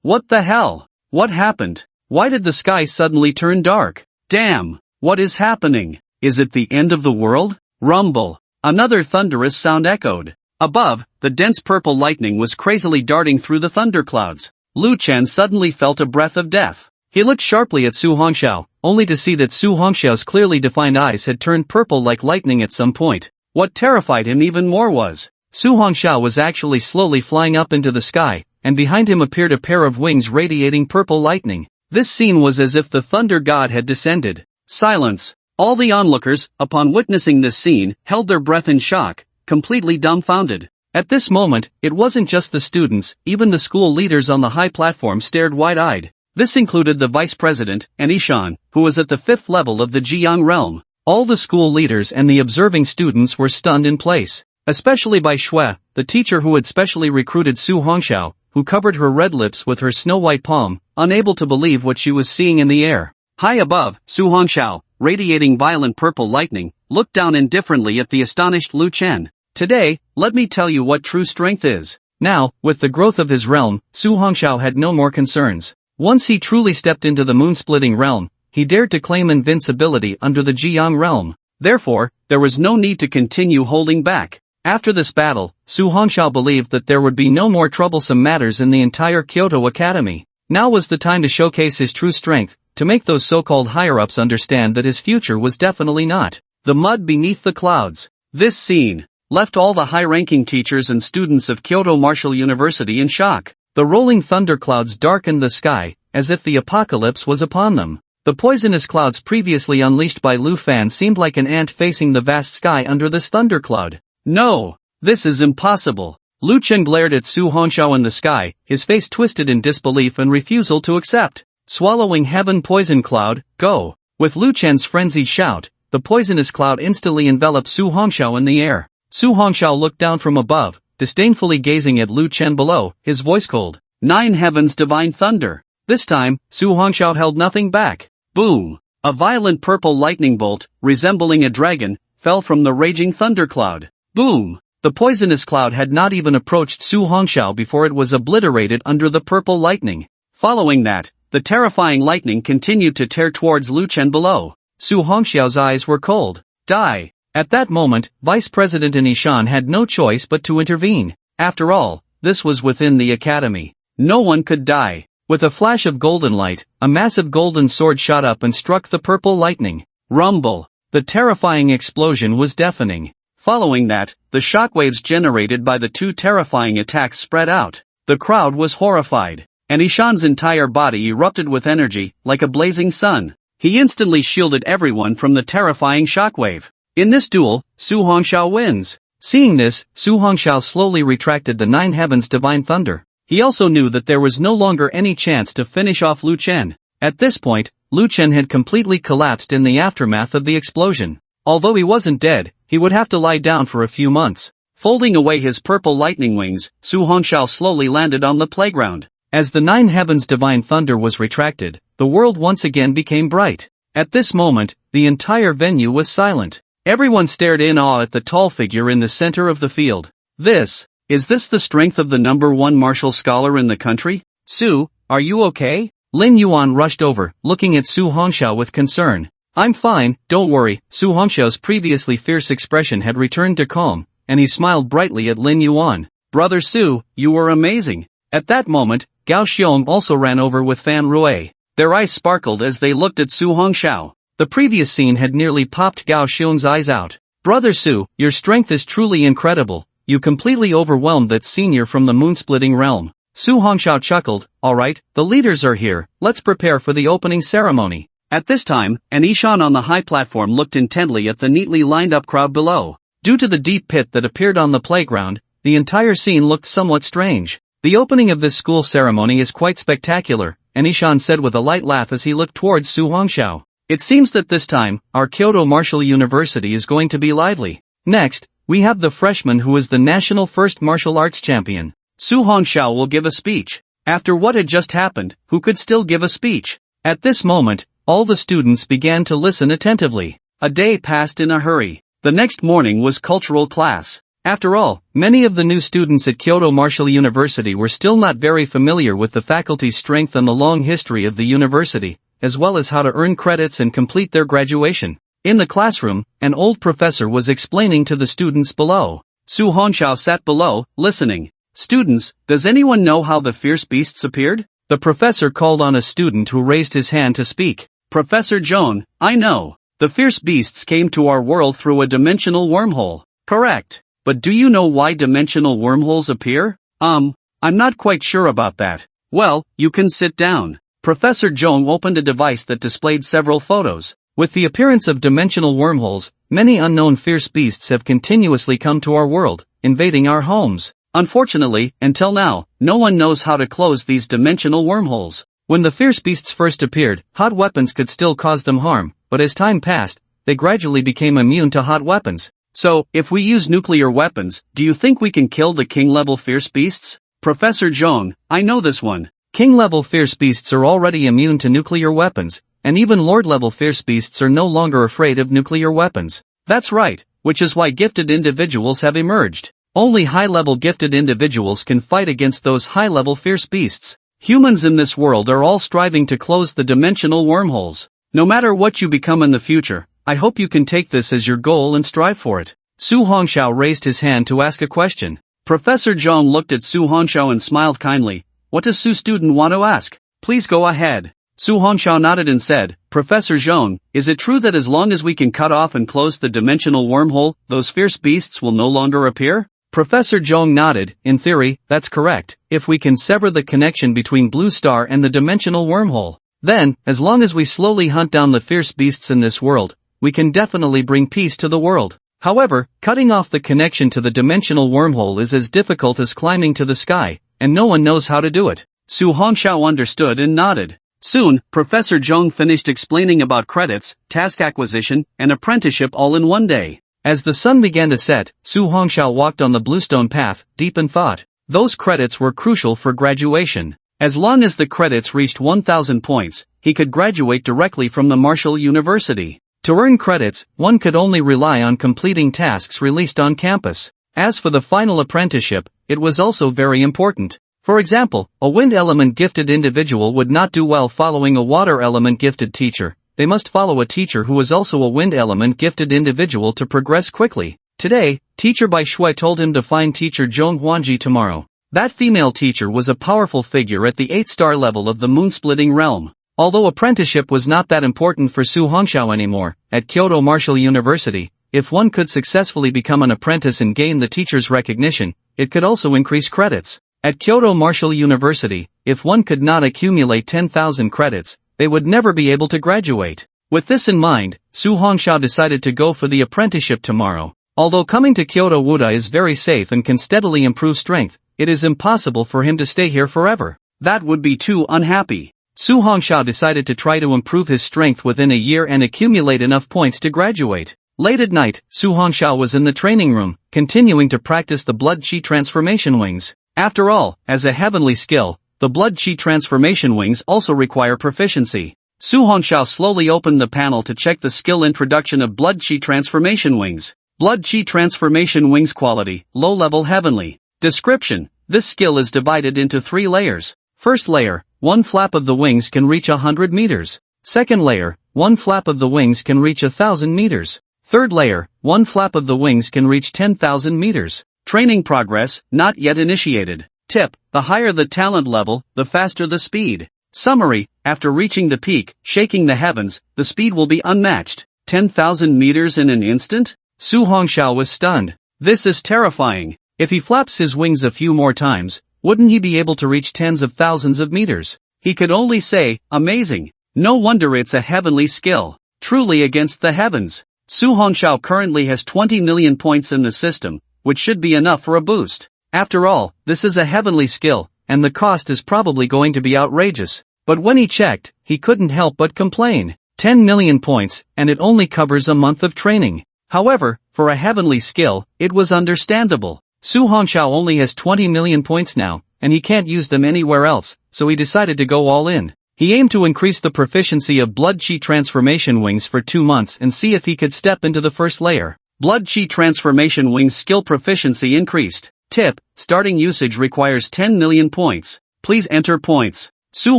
What the hell? What happened? Why did the sky suddenly turn dark? Damn! What is happening? Is it the end of the world? Rumble. Another thunderous sound echoed. Above, the dense purple lightning was crazily darting through the thunderclouds. Lu Chen suddenly felt a breath of death. He looked sharply at Su Hongxiao, only to see that Su Hongxiao's clearly defined eyes had turned purple like lightning at some point. What terrified him even more was, Su Hongxiao was actually slowly flying up into the sky, and behind him appeared a pair of wings radiating purple lightning. This scene was as if the thunder god had descended. Silence. All the onlookers, upon witnessing this scene, held their breath in shock, completely dumbfounded. At this moment, it wasn't just the students, even the school leaders on the high platform stared wide-eyed. This included the vice president, and Ishan, who was at the 5th level of the Jiang realm. All the school leaders and the observing students were stunned in place. Especially by Shui, the teacher who had specially recruited Su Hongxiao, who covered her red lips with her snow-white palm, unable to believe what she was seeing in the air. High above, Su Hongxiao, radiating violent purple lightning, looked down indifferently at the astonished Lu Chen. Today, let me tell you what true strength is. Now, with the growth of his realm, Su Hongxiao had no more concerns. Once he truly stepped into the moon-splitting realm, he dared to claim invincibility under the Jiang realm. Therefore, there was no need to continue holding back. After this battle, Su Hongxiao believed that there would be no more troublesome matters in the entire Kyoto Academy. Now was the time to showcase his true strength, to make those so-called higher-ups understand that his future was definitely not the mud beneath the clouds. This scene left all the high-ranking teachers and students of Kyoto Martial University in shock. The rolling thunderclouds darkened the sky, as if the apocalypse was upon them. The poisonous clouds previously unleashed by Lu Fan seemed like an ant facing the vast sky under this thundercloud. No! This is impossible! Lu Chen glared at Su Hongxiao in the sky, his face twisted in disbelief and refusal to accept. Swallowing heaven poison cloud, go! With Lu Chen's frenzied shout, the poisonous cloud instantly enveloped Su Hongxiao in the air. Su Hongxiao looked down from above, disdainfully gazing at Lu Chen below, his voice cold. 9 heavens divine thunder. This time, Su Hongxiao held nothing back. Boom! A violent purple lightning bolt, resembling a dragon, fell from the raging thundercloud. Boom! The poisonous cloud had not even approached Su Hongxiao before it was obliterated under the purple lightning. Following that, the terrifying lightning continued to tear towards Lu Chen below. Su Hongxiao's eyes were cold. Die! At that moment, Vice President Ishan had no choice but to intervene. After all, this was within the academy. No one could die. With a flash of golden light, a massive golden sword shot up and struck the purple lightning. Rumble! The terrifying explosion was deafening. Following that, the shockwaves generated by the 2 terrifying attacks spread out. The crowd was horrified, and Ishan's entire body erupted with energy, like a blazing sun. He instantly shielded everyone from the terrifying shockwave. In this duel, Su Hongxiao wins. Seeing this, Su Hongxiao slowly retracted the 9 heavens divine thunder. He also knew that there was no longer any chance to finish off Lu Chen. At this point, Lu Chen had completely collapsed in the aftermath of the explosion. Although he wasn't dead, he would have to lie down for a few months. Folding away his purple lightning wings, Su Hongxiao slowly landed on the playground. As the 9 heavens divine thunder was retracted, the world once again became bright. At this moment, the entire venue was silent. Everyone stared in awe at the tall figure in the center of the field. Is this the strength of the number 1 martial scholar in the country? Su, are you okay? Lin Yuan rushed over, looking at Su Hongxiao with concern. I'm fine, don't worry. Su Hongxiao's previously fierce expression had returned to calm, and he smiled brightly at Lin Yuan. Brother Su, you were amazing. At that moment, Gao Xiong also ran over with Fan Rui. Their eyes sparkled as they looked at Su Hongxiao. The previous scene had nearly popped Gao Xiong's eyes out. Brother Su, your strength is truly incredible. You completely overwhelmed that senior from the moon-splitting realm. Su Hongxiao chuckled. Alright, the leaders are here, let's prepare for the opening ceremony. At this time, an Ishan on the high platform looked intently at the neatly lined-up crowd below. Due to the deep pit that appeared on the playground, the entire scene looked somewhat strange. The opening of this school ceremony is quite spectacular, and Ishan said with a light laugh as he looked towards Su Hongxiao. It seems that this time, our Kyoto Martial University is going to be lively. Next, we have the freshman who is the national first martial arts champion. Su Hongxiao will give a speech. After what had just happened, who could still give a speech? At this moment, all the students began to listen attentively. A day passed in a hurry. The next morning was cultural class. After all, many of the new students at Kyoto Martial University were still not very familiar with the faculty's strength and the long history of the university, as well as how to earn credits and complete their graduation. In the classroom, an old professor was explaining to the students below. Su Hongxiao sat below, listening. Students, does anyone know how the fierce beasts appeared? The professor called on a student who raised his hand to speak. Professor Joan, I know. The fierce beasts came to our world through a dimensional wormhole. Correct. But do you know why dimensional wormholes appear? I'm not quite sure about that. Well, you can sit down. Professor Joan opened a device that displayed several photos. With the appearance of dimensional wormholes, many unknown fierce beasts have continuously come to our world, invading our homes. Unfortunately, until now, no one knows how to close these dimensional wormholes. When the fierce beasts first appeared, hot weapons could still cause them harm, but as time passed, they gradually became immune to hot weapons. So, if we use nuclear weapons, do you think we can kill the king-level fierce beasts? Professor Joan, I know this one. King-level fierce beasts are already immune to nuclear weapons, and even Lord-level fierce beasts are no longer afraid of nuclear weapons. That's right, which is why gifted individuals have emerged. Only high-level gifted individuals can fight against those high-level fierce beasts. Humans in this world are all striving to close the dimensional wormholes. No matter what you become in the future, I hope you can take this as your goal and strive for it. Su Hongxiao raised his hand to ask a question. Professor Zhong looked at Su Hongxiao and smiled kindly. What does Su student want to ask? Please go ahead. Su Hongxiao nodded and said, Professor Zhong, is it true that as long as we can cut off and close the dimensional wormhole, those fierce beasts will no longer appear? Professor Zhong nodded. In theory, that's correct, if we can sever the connection between Blue Star and the dimensional wormhole. Then, as long as we slowly hunt down the fierce beasts in this world, we can definitely bring peace to the world. However, cutting off the connection to the dimensional wormhole is as difficult as climbing to the sky, and no one knows how to do it. Su Hongxiao understood and nodded. Soon, Professor Zhong finished explaining about credits, task acquisition, and apprenticeship all in one day. As the sun began to set, Su Hongxiao walked on the bluestone path, deep in thought. Those credits were crucial for graduation. As long as the credits reached 1,000 points, he could graduate directly from the Martial University. To earn credits, one could only rely on completing tasks released on campus. As for the final apprenticeship, it was also very important. For example, a wind element gifted individual would not do well following a water element gifted teacher. They must follow a teacher who is also a wind element gifted individual to progress quickly. Today, Teacher Bai Shui told him to find Teacher Zhong Huanji tomorrow. That female teacher was a powerful figure at the 8-star level of the moon-splitting realm. Although apprenticeship was not that important for Su Hongxiao anymore, at Kyoto Martial University, if one could successfully become an apprentice and gain the teacher's recognition, it could also increase credits. At Kyoto Martial University, if one could not accumulate 10,000 credits, they would never be able to graduate. With this in mind, Su Hongxiao decided to go for the apprenticeship tomorrow. Although coming to Kyoto Wuda is very safe and can steadily improve strength, it is impossible for him to stay here forever. That would be too unhappy. Su Hongxiao decided to try to improve his strength within a year and accumulate enough points to graduate. Late at night, Su Hongxiao was in the training room, continuing to practice the blood chi transformation wings. After all, as a heavenly skill, the blood chi transformation wings also require proficiency. Su Hongxiao slowly opened the panel to check the skill introduction of blood chi transformation wings. Blood chi transformation wings quality, low level heavenly. Description: this skill is divided into 3 layers. First layer, one flap of the wings can reach 100 meters. Second layer, one flap of the wings can reach 1,000 meters. Third layer, one flap of the wings can reach 10,000 meters. Training progress, not yet initiated. Tip: the higher the talent level, the faster the speed. Summary: after reaching the peak, shaking the heavens, the speed will be unmatched. 10,000 meters in an instant? Su Hongxiao was stunned. This is terrifying. If he flaps his wings a few more times, wouldn't he be able to reach tens of thousands of meters? He could only say, amazing. No wonder it's a heavenly skill. Truly against the heavens. Su Hongxiao currently has 20 million points in the system, which should be enough for a boost. After all, this is a heavenly skill, and the cost is probably going to be outrageous. But when he checked, he couldn't help but complain. 10 million points, and it only covers a month of training. However, for a heavenly skill, it was understandable. Su Hongxiao only has 20 million points now, and he can't use them anywhere else, so he decided to go all in. He aimed to increase the proficiency of blood chi transformation wings for 2 months and see if he could step into the first layer. Blood chi transformation wings skill proficiency increased. Tip: starting usage requires 10 million points. Please enter points. Su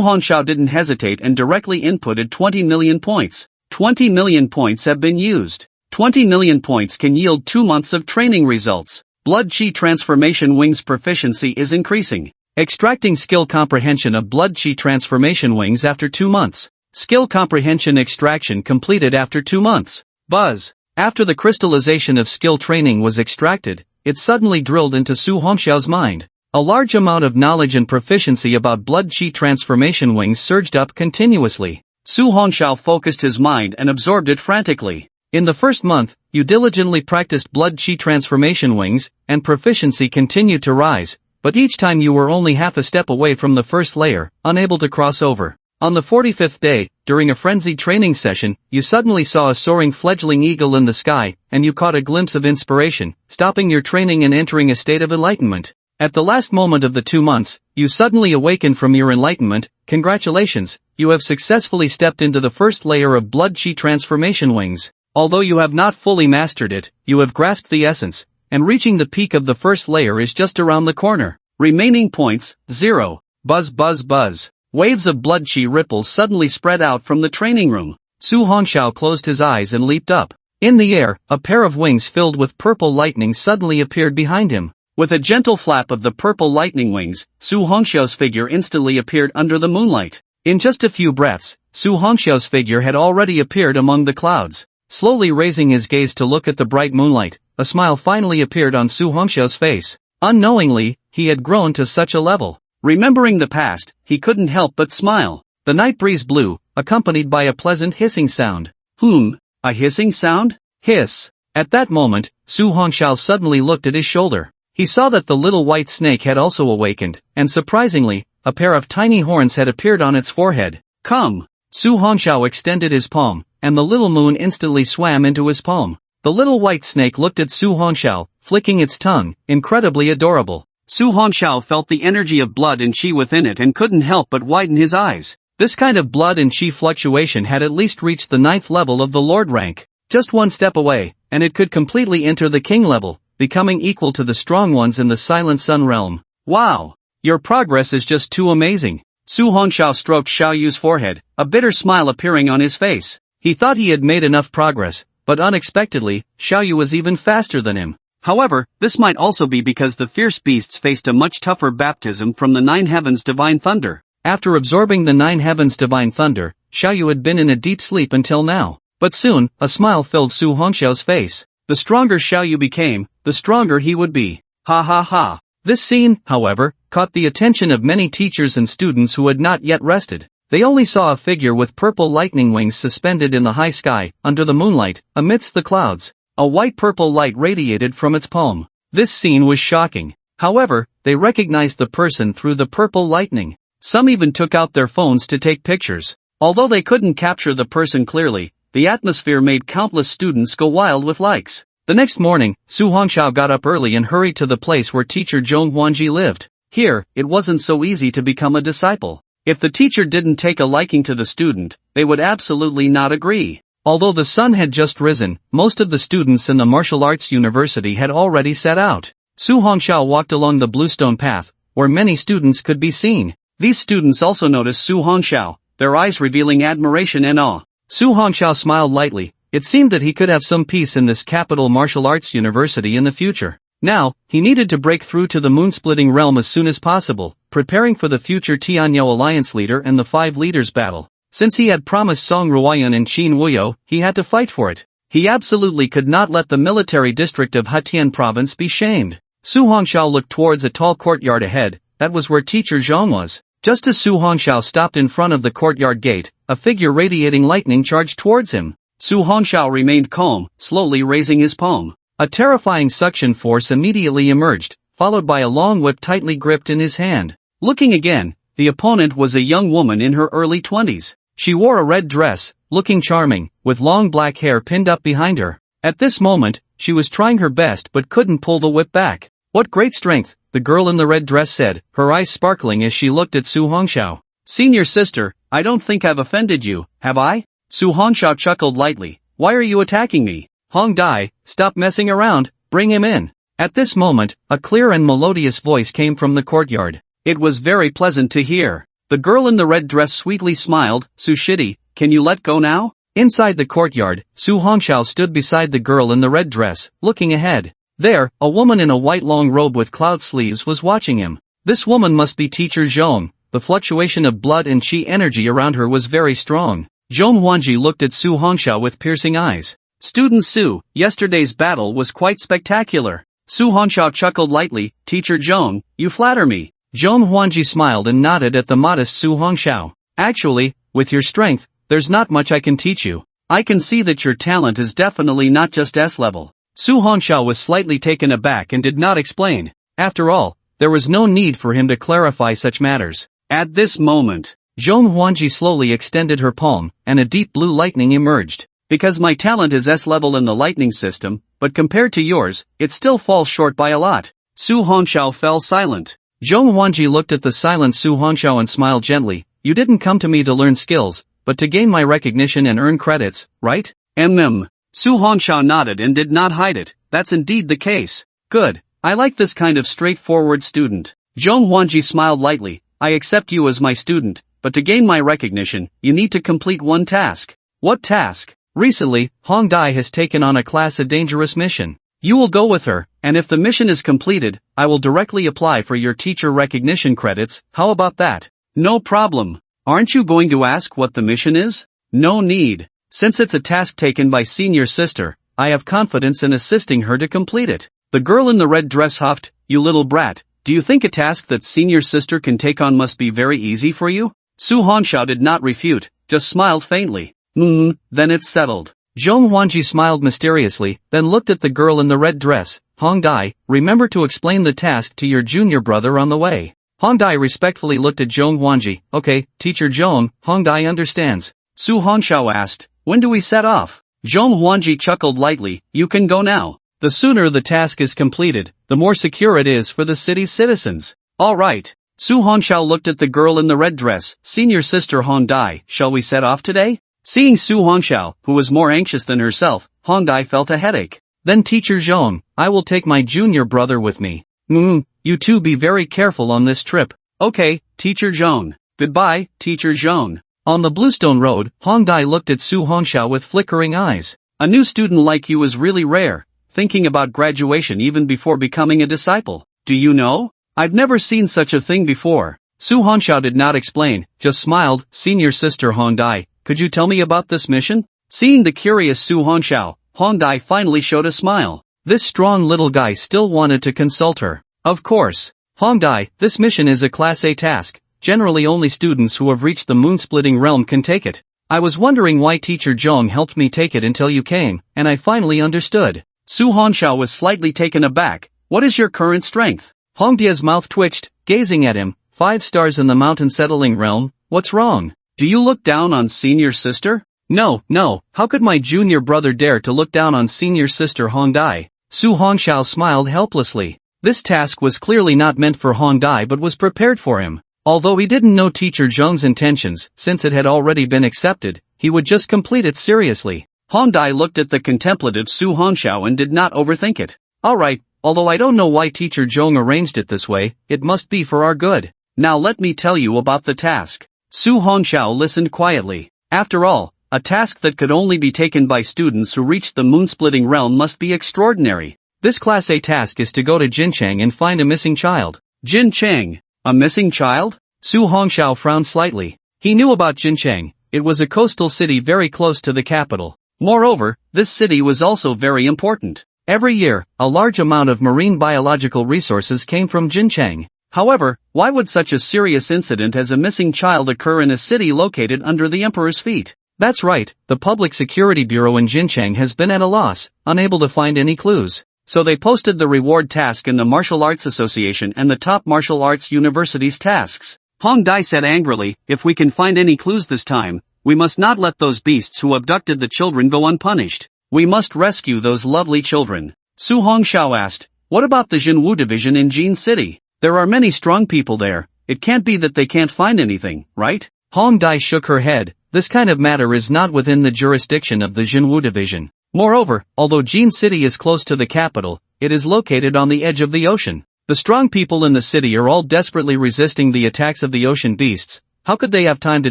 Hongxiao didn't hesitate and directly inputted 20 million points. 20 million points have been used. 20 million points can yield 2 months of training results. Blood chi transformation wings proficiency is increasing. Extracting skill comprehension of blood chi transformation wings after 2 months. Skill comprehension extraction completed after 2 months. Buzz. After the crystallization of skill training was extracted, it suddenly drilled into Su Hongxiao's mind. A large amount of knowledge and proficiency about blood chi transformation wings surged up continuously. Su Hongxiao focused his mind and absorbed it frantically. In the first month, you diligently practiced blood chi transformation wings, and proficiency continued to rise, but each time you were only half a step away from the first layer, unable to cross over. On the 45th day, during a frenzied training session, you suddenly saw a soaring fledgling eagle in the sky, and you caught a glimpse of inspiration, stopping your training and entering a state of enlightenment. At the last moment of the 2 months, you suddenly awakened from your enlightenment. Congratulations, you have successfully stepped into the first layer of blood chi transformation wings. Although you have not fully mastered it, you have grasped the essence, and reaching the peak of the first layer is just around the corner. Remaining points, 0. Buzz buzz buzz. Waves of blood chi ripples suddenly spread out from the training room. Su Hongxiao closed his eyes and leaped up. In the air, a pair of wings filled with purple lightning suddenly appeared behind him. With a gentle flap of the purple lightning wings, Su Hongxiao's figure instantly appeared under the moonlight. In just a few breaths, Su Hongxiao's figure had already appeared among the clouds. Slowly raising his gaze to look at the bright moonlight, a smile finally appeared on Su Hongxiao's face. Unknowingly, he had grown to such a level. Remembering the past, he couldn't help but smile. The night breeze blew, accompanied by a pleasant hissing sound. A hissing sound? Hiss. At that moment, Su Hongxiao suddenly looked at his shoulder. He saw that the little white snake had also awakened, and surprisingly, a pair of tiny horns had appeared on its forehead. Come! Su Hongxiao extended his palm, and the little moon instantly swam into his palm. The little white snake looked at Su Hongxiao, flicking its tongue, incredibly adorable. Su Hongxiao felt the energy of blood and chi within it and couldn't help but widen his eyes. This kind of blood and chi fluctuation had at least reached the 9th level of the Lord rank. Just one step away, and it could completely enter the King level, becoming equal to the strong ones in the Silent Sun realm. Wow! Your progress is just too amazing. Su Hongxiao stroked Xiaoyu's forehead, a bitter smile appearing on his face. He thought he had made enough progress, but unexpectedly, Xiaoyu was even faster than him. However, this might also be because the fierce beasts faced a much tougher baptism from the 9 heavens divine thunder. After absorbing the 9 heavens divine thunder, Xiaoyu had been in a deep sleep until now. But soon, a smile filled Su Hongxiao's face. The stronger Xiaoyu became, the stronger he would be. Ha ha ha. This scene, however, caught the attention of many teachers and students who had not yet rested. They only saw a figure with purple lightning wings suspended in the high sky, under the moonlight, amidst the clouds. A white-purple light radiated from its palm. This scene was shocking. However, they recognized the person through the purple lightning. Some even took out their phones to take pictures. Although they couldn't capture the person clearly, the atmosphere made countless students go wild with likes. The next morning, Su Hongxiao got up early and hurried to the place where teacher Zhong Huanji lived. Here, it wasn't so easy to become a disciple. If the teacher didn't take a liking to the student, they would absolutely not agree. Although the sun had just risen, most of the students in the martial arts university had already set out. Su Hongxiao walked along the bluestone path, where many students could be seen. These students also noticed Su Hongxiao, their eyes revealing admiration and awe. Su Hongxiao smiled lightly. It seemed that he could have some peace in this capital martial arts university in the future. Now, he needed to break through to the moon-splitting realm as soon as possible, preparing for the future Tianyao Alliance leader and the 5 leaders battle. Since he had promised Song Ruoyan and Qin Wuyo, he had to fight for it. He absolutely could not let the military district of Hetian province be shamed. Su Hongxiao looked towards a tall courtyard ahead. That was where teacher Zhong was. Just as Su Hongxiao stopped in front of the courtyard gate, a figure radiating lightning charged towards him. Su Hongxiao remained calm, slowly raising his palm. A terrifying suction force immediately emerged, followed by a long whip tightly gripped in his hand. Looking again, the opponent was a young woman in her early 20s. She wore a red dress, looking charming, with long black hair pinned up behind her. At this moment, she was trying her best but couldn't pull the whip back. What great strength, the girl in the red dress said, her eyes sparkling as she looked at Su Hongxiao. Senior sister, I don't think I've offended you, have I? Su Hongxiao chuckled lightly. Why are you attacking me? Hong Dai, stop messing around, bring him in. At this moment, a clear and melodious voice came from the courtyard. It was very pleasant to hear. The girl in the red dress sweetly smiled. Su Shidi, can you let go now? Inside the courtyard, Su Hongxiao stood beside the girl in the red dress, looking ahead. There, a woman in a white long robe with cloud sleeves was watching him. This woman must be teacher Zhong. The fluctuation of blood and chi energy around her was very strong. Zhong Huanji looked at Su Hongxiao with piercing eyes. Student Su, yesterday's battle was quite spectacular. Su Hongxiao chuckled lightly. Teacher Zhong, you flatter me. Zhong Huanji smiled and nodded at the modest Su Hongxiao. Actually, with your strength, there's not much I can teach you. I can see that your talent is definitely not just S-level. Su Hongxiao was slightly taken aback and did not explain. After all, there was no need for him to clarify such matters. At this moment, Zhong Huanji slowly extended her palm, and a deep blue lightning emerged. Because my talent is S-level in the lightning system, but compared to yours, it still falls short by a lot. Su Hongxiao fell silent. Zhong Huanji looked at the silent Su Hongxiao and smiled gently. You didn't come to me to learn skills, but to gain my recognition and earn credits, right? Su Hongxiao nodded and did not hide it. That's indeed the case. Good. I like this kind of straightforward student. Zhong Huanji smiled lightly. I accept you as my student, but to gain my recognition, you need to complete one task. What task? Recently, Hong Dai has taken on a class a dangerous mission. You will go with her, and if the mission is completed, I will directly apply for your teacher recognition credits. How about that? No problem. Aren't you going to ask what the mission is? No need. Since it's a task taken by senior sister, I have confidence in assisting her to complete it. The girl in the red dress huffed. You little brat, do you think a task that senior sister can take on must be very easy for you? Su Hongxiao did not refute, just smiled faintly. Then it's settled. Zhong Huanji smiled mysteriously, then looked at the girl in the red dress. Hong Dai, remember to explain the task to your junior brother on the way. Hong Dai respectfully looked at Zhong Huanji. Okay, teacher Zhong, Hong Dai understands. Su Hongxiao asked, when do we set off? Zhong Huanji chuckled lightly. You can go now. The sooner the task is completed, the more secure it is for the city's citizens. All right. Su Hongxiao looked at the girl in the red dress. Senior sister Hong Dai, shall we set off today? Seeing Su Hongxiao, who was more anxious than herself, Hong Dai felt a headache. Then teacher Zhong, I will take my junior brother with me. You two be very careful on this trip. Okay, teacher Zhong. Goodbye, teacher Zhong. On the Bluestone Road, Hong Dai looked at Su Hongxiao with flickering eyes. A new student like you is really rare, thinking about graduation even before becoming a disciple. Do you know? I've never seen such a thing before. Su Hongxiao did not explain, just smiled. Senior sister Hong Dai, could you tell me about this mission? Seeing the curious Su Hongxiao, Hong Dai finally showed a smile. This strong little guy still wanted to consult her. Of course. Hong Dai, this mission is a Class A task. Generally only students who have reached the moon-splitting realm can take it. I was wondering why teacher Zhong helped me take it until you came, and I finally understood. Su Hongxiao was slightly taken aback. What is your current strength? Hong Dia's mouth twitched, gazing at him. 5 stars in the mountain settling realm. What's wrong? Do you look down on senior sister? No, no, how could my junior brother dare to look down on senior sister Hong Dai? Su Hongxiao smiled helplessly. This task was clearly not meant for Hong Dai but was prepared for him. Although he didn't know teacher Zheng's intentions, since it had already been accepted, he would just complete it seriously. Hong Dai looked at the contemplative Su Hongxiao and did not overthink it. Alright, although I don't know why teacher Zheng arranged it this way, it must be for our good. Now let me tell you about the task. Su Hongxiao listened quietly. After all, a task that could only be taken by students who reached the moon-splitting realm must be extraordinary. This Class A task is to go to Jincheng and find a missing child. Jincheng? A missing child? Su Hongxiao frowned slightly. He knew about Jincheng. It was a coastal city very close to the capital. Moreover, this city was also very important. Every year, a large amount of marine biological resources came from Jincheng. However, why would such a serious incident as a missing child occur in a city located under the emperor's feet? That's right, the Public Security Bureau in Jincheng has been at a loss, unable to find any clues. So they posted the reward task in the Martial Arts Association and the top martial arts university's tasks. Hong Dai said angrily, if we can find any clues this time, we must not let those beasts who abducted the children go unpunished. We must rescue those lovely children. Su Hongxiao asked, what about the Jinwu division in Jin City? There are many strong people there. It can't be that they can't find anything, right? Hong Dai shook her head. This kind of matter is not within the jurisdiction of the Jinwu division. Moreover, although Jin City is close to the capital, it is located on the edge of the ocean. The strong people in the city are all desperately resisting the attacks of the ocean beasts. How could they have time to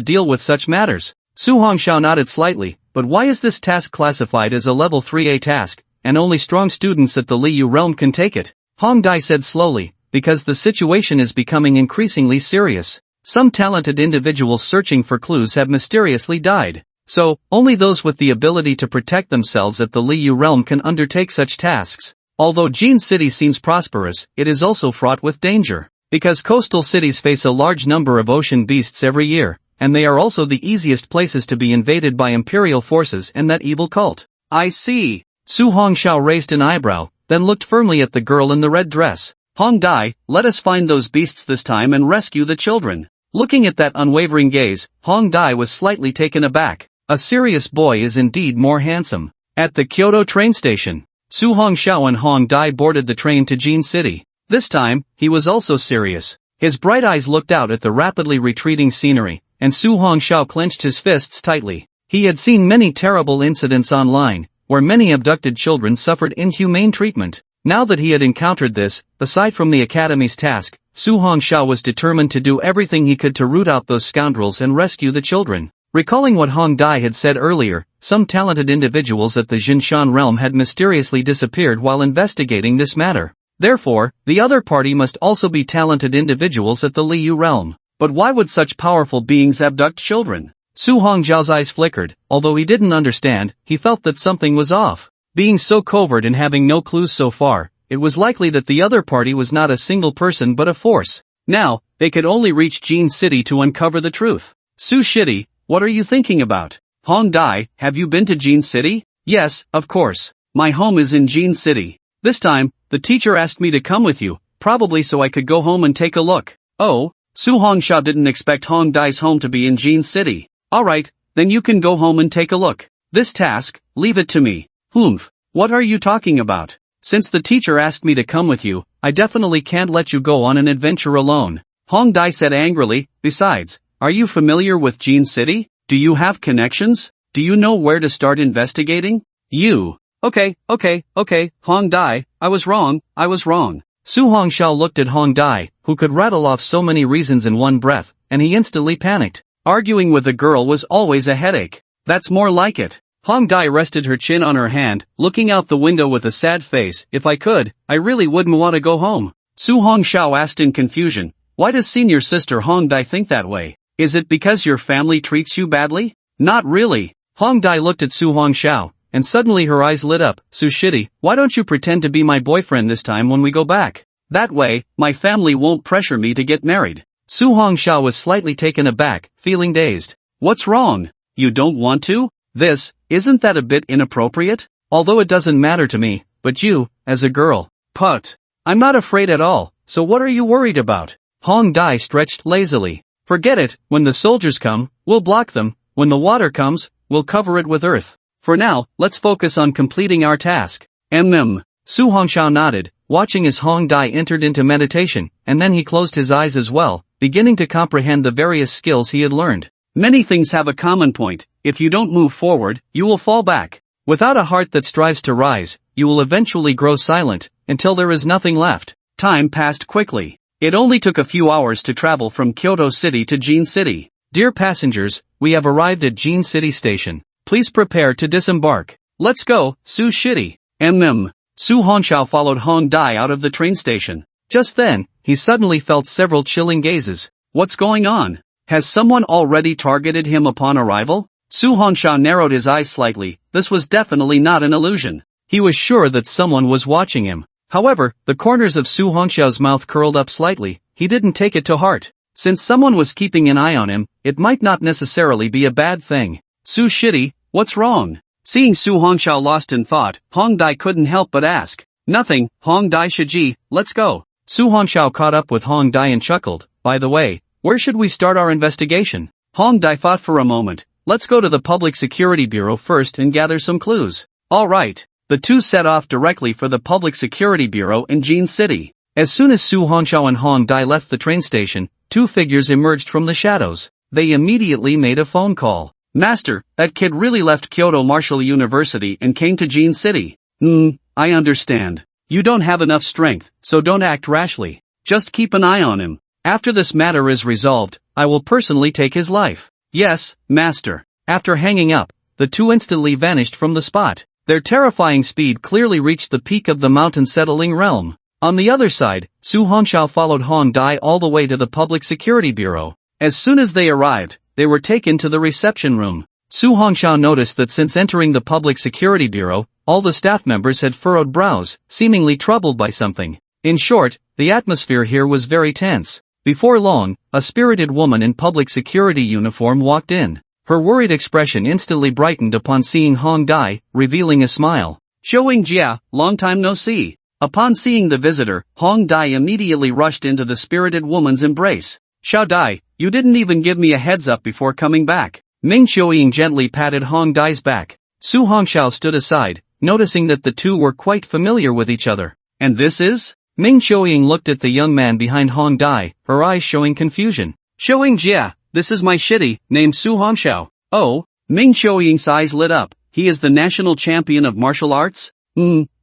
deal with such matters? Su Hongxiao nodded slightly, but why is this task classified as a level 3A task, and only strong students at the Liu realm can take it? Hong Dai said slowly, because the situation is becoming increasingly serious. Some talented individuals searching for clues have mysteriously died. So, only those with the ability to protect themselves at the Liu realm can undertake such tasks. Although Jin City seems prosperous, it is also fraught with danger. Because coastal cities face a large number of ocean beasts every year, and they are also the easiest places to be invaded by imperial forces and that evil cult. I see. Su Hongxiao raised an eyebrow, then looked firmly at the girl in the red dress. Hong Dai, let us find those beasts this time and rescue the children. Looking at that unwavering gaze, Hong Dai was slightly taken aback. A serious boy is indeed more handsome. At the Kyoto train station, Su Hongxiao and Hong Dai boarded the train to Jin City. This time, he was also serious. His bright eyes looked out at the rapidly retreating scenery, and Su Hongxiao clenched his fists tightly. He had seen many terrible incidents online, where many abducted children suffered inhumane treatment. Now that he had encountered this, aside from the academy's task, Su Hongxiao was determined to do everything he could to root out those scoundrels and rescue the children. Recalling what Hong Dai had said earlier, some talented individuals at the Jinshan realm had mysteriously disappeared while investigating this matter. Therefore, the other party must also be talented individuals at the Liu realm. But why would such powerful beings abduct children? Su Hongjiao's eyes flickered. Although he didn't understand, he felt that something was off. Being so covert and having no clues so far, it was likely that the other party was not a single person but a force. Now, they could only reach Jin City to uncover the truth. Su Shitty, what are you thinking about? Hong Dai, have you been to Jin City? Yes, of course. My home is in Jin City. This time, the teacher asked me to come with you, probably so I could go home and take a look. Oh? Su Hongxiao didn't expect Hong Dai's home to be in Jin City. Alright, then you can go home and take a look. This task, leave it to me. Humph. What are you talking about? Since the teacher asked me to come with you, I definitely can't let you go on an adventure alone. Hong Dai said angrily. Besides, are you familiar with Jin City? Do you have connections? Do you know where to start investigating? You. Okay, Hong Dai, I was wrong. Su Hongxiao looked at Hong Dai, who could rattle off so many reasons in one breath, and he instantly panicked. Arguing with a girl was always a headache. That's more like it. Hong Dai rested her chin on her hand, looking out the window with a sad face. If I could, I really wouldn't want to go home. Su Hongxiao asked in confusion, why does senior sister Hong Dai think that way? Is it because your family treats you badly? Not really. Hong Dai looked at Su Hongxiao, and suddenly her eyes lit up. Su Shitty, why don't you pretend to be my boyfriend this time when we go back? That way, my family won't pressure me to get married. Su Hongxiao was slightly taken aback, feeling dazed. What's wrong? You don't want to? Isn't that a bit inappropriate? Although it doesn't matter to me, but you, as a girl. Put. I'm not afraid at all, so what are you worried about? Hong Dai stretched lazily. Forget it, when the soldiers come, we'll block them, when the water comes, we'll cover it with earth. For now, let's focus on completing our task. Su Hongxiao nodded, watching as Hong Dai entered into meditation, and then he closed his eyes as well, beginning to comprehend the various skills he had learned. Many things have a common point: if you don't move forward, you will fall back. Without a heart that strives to rise, you will eventually grow silent, until there is nothing left. Time passed quickly. It only took a few hours to travel from Kyoto City to Jin City. Dear passengers, we have arrived at Jin City Station. Please prepare to disembark. Let's go, Su Shitty. Su Hongxiao followed Hong Dai out of the train station. Just then, he suddenly felt several chilling gazes. What's going on? Has someone already targeted him upon arrival? Su Hongxiao narrowed his eyes slightly. This was definitely not an illusion. He was sure that someone was watching him. However, the corners of Su Hongxiao's mouth curled up slightly. He didn't take it to heart. Since someone was keeping an eye on him, it might not necessarily be a bad thing. Su Shitty, what's wrong? Seeing Su Hongxiao lost in thought, Hong Dai couldn't help but ask. Nothing, Hong Dai Shiji, let's go. Su Hongxiao caught up with Hong Dai and chuckled. By the way, where should we start our investigation? Hong Dai thought for a moment. Let's go to the Public Security Bureau first and gather some clues. Alright. The two set off directly for the Public Security Bureau in Jin City. As soon as Su Hongxiao and Hong Dai left the train station, two figures emerged from the shadows. They immediately made a phone call. Master, that kid really left Kyoto Martial University and came to Jin City. I understand. You don't have enough strength, so don't act rashly. Just keep an eye on him. After this matter is resolved, I will personally take his life. Yes, Master. After hanging up, the two instantly vanished from the spot. Their terrifying speed clearly reached the peak of the mountain settling realm. On the other side, Su Hongxiao followed Hong Dai all the way to the Public Security Bureau. As soon as they arrived, they were taken to the reception room. Su Hongxiao noticed that since entering the Public Security Bureau, all the staff members had furrowed brows, seemingly troubled by something. In short, the atmosphere here was very tense. Before long, a spirited woman in public security uniform walked in. Her worried expression instantly brightened upon seeing Hong Dai, revealing a smile. Showing Jia, long time no see. Upon seeing the visitor, Hong Dai immediately rushed into the spirited woman's embrace. Xiao Dai, you didn't even give me a heads up before coming back. Ming Xiaoying gently patted Hong Dai's back. Su Hongxiao stood aside, noticing that the two were quite familiar with each other. And this is? Ming Xiaoying looked at the young man behind Hong Dai, her eyes showing confusion. Showing Jia, this is my shitty, named Su Hongxiao. Oh, Ming Xiaoying's eyes lit up. He is the national champion of martial arts?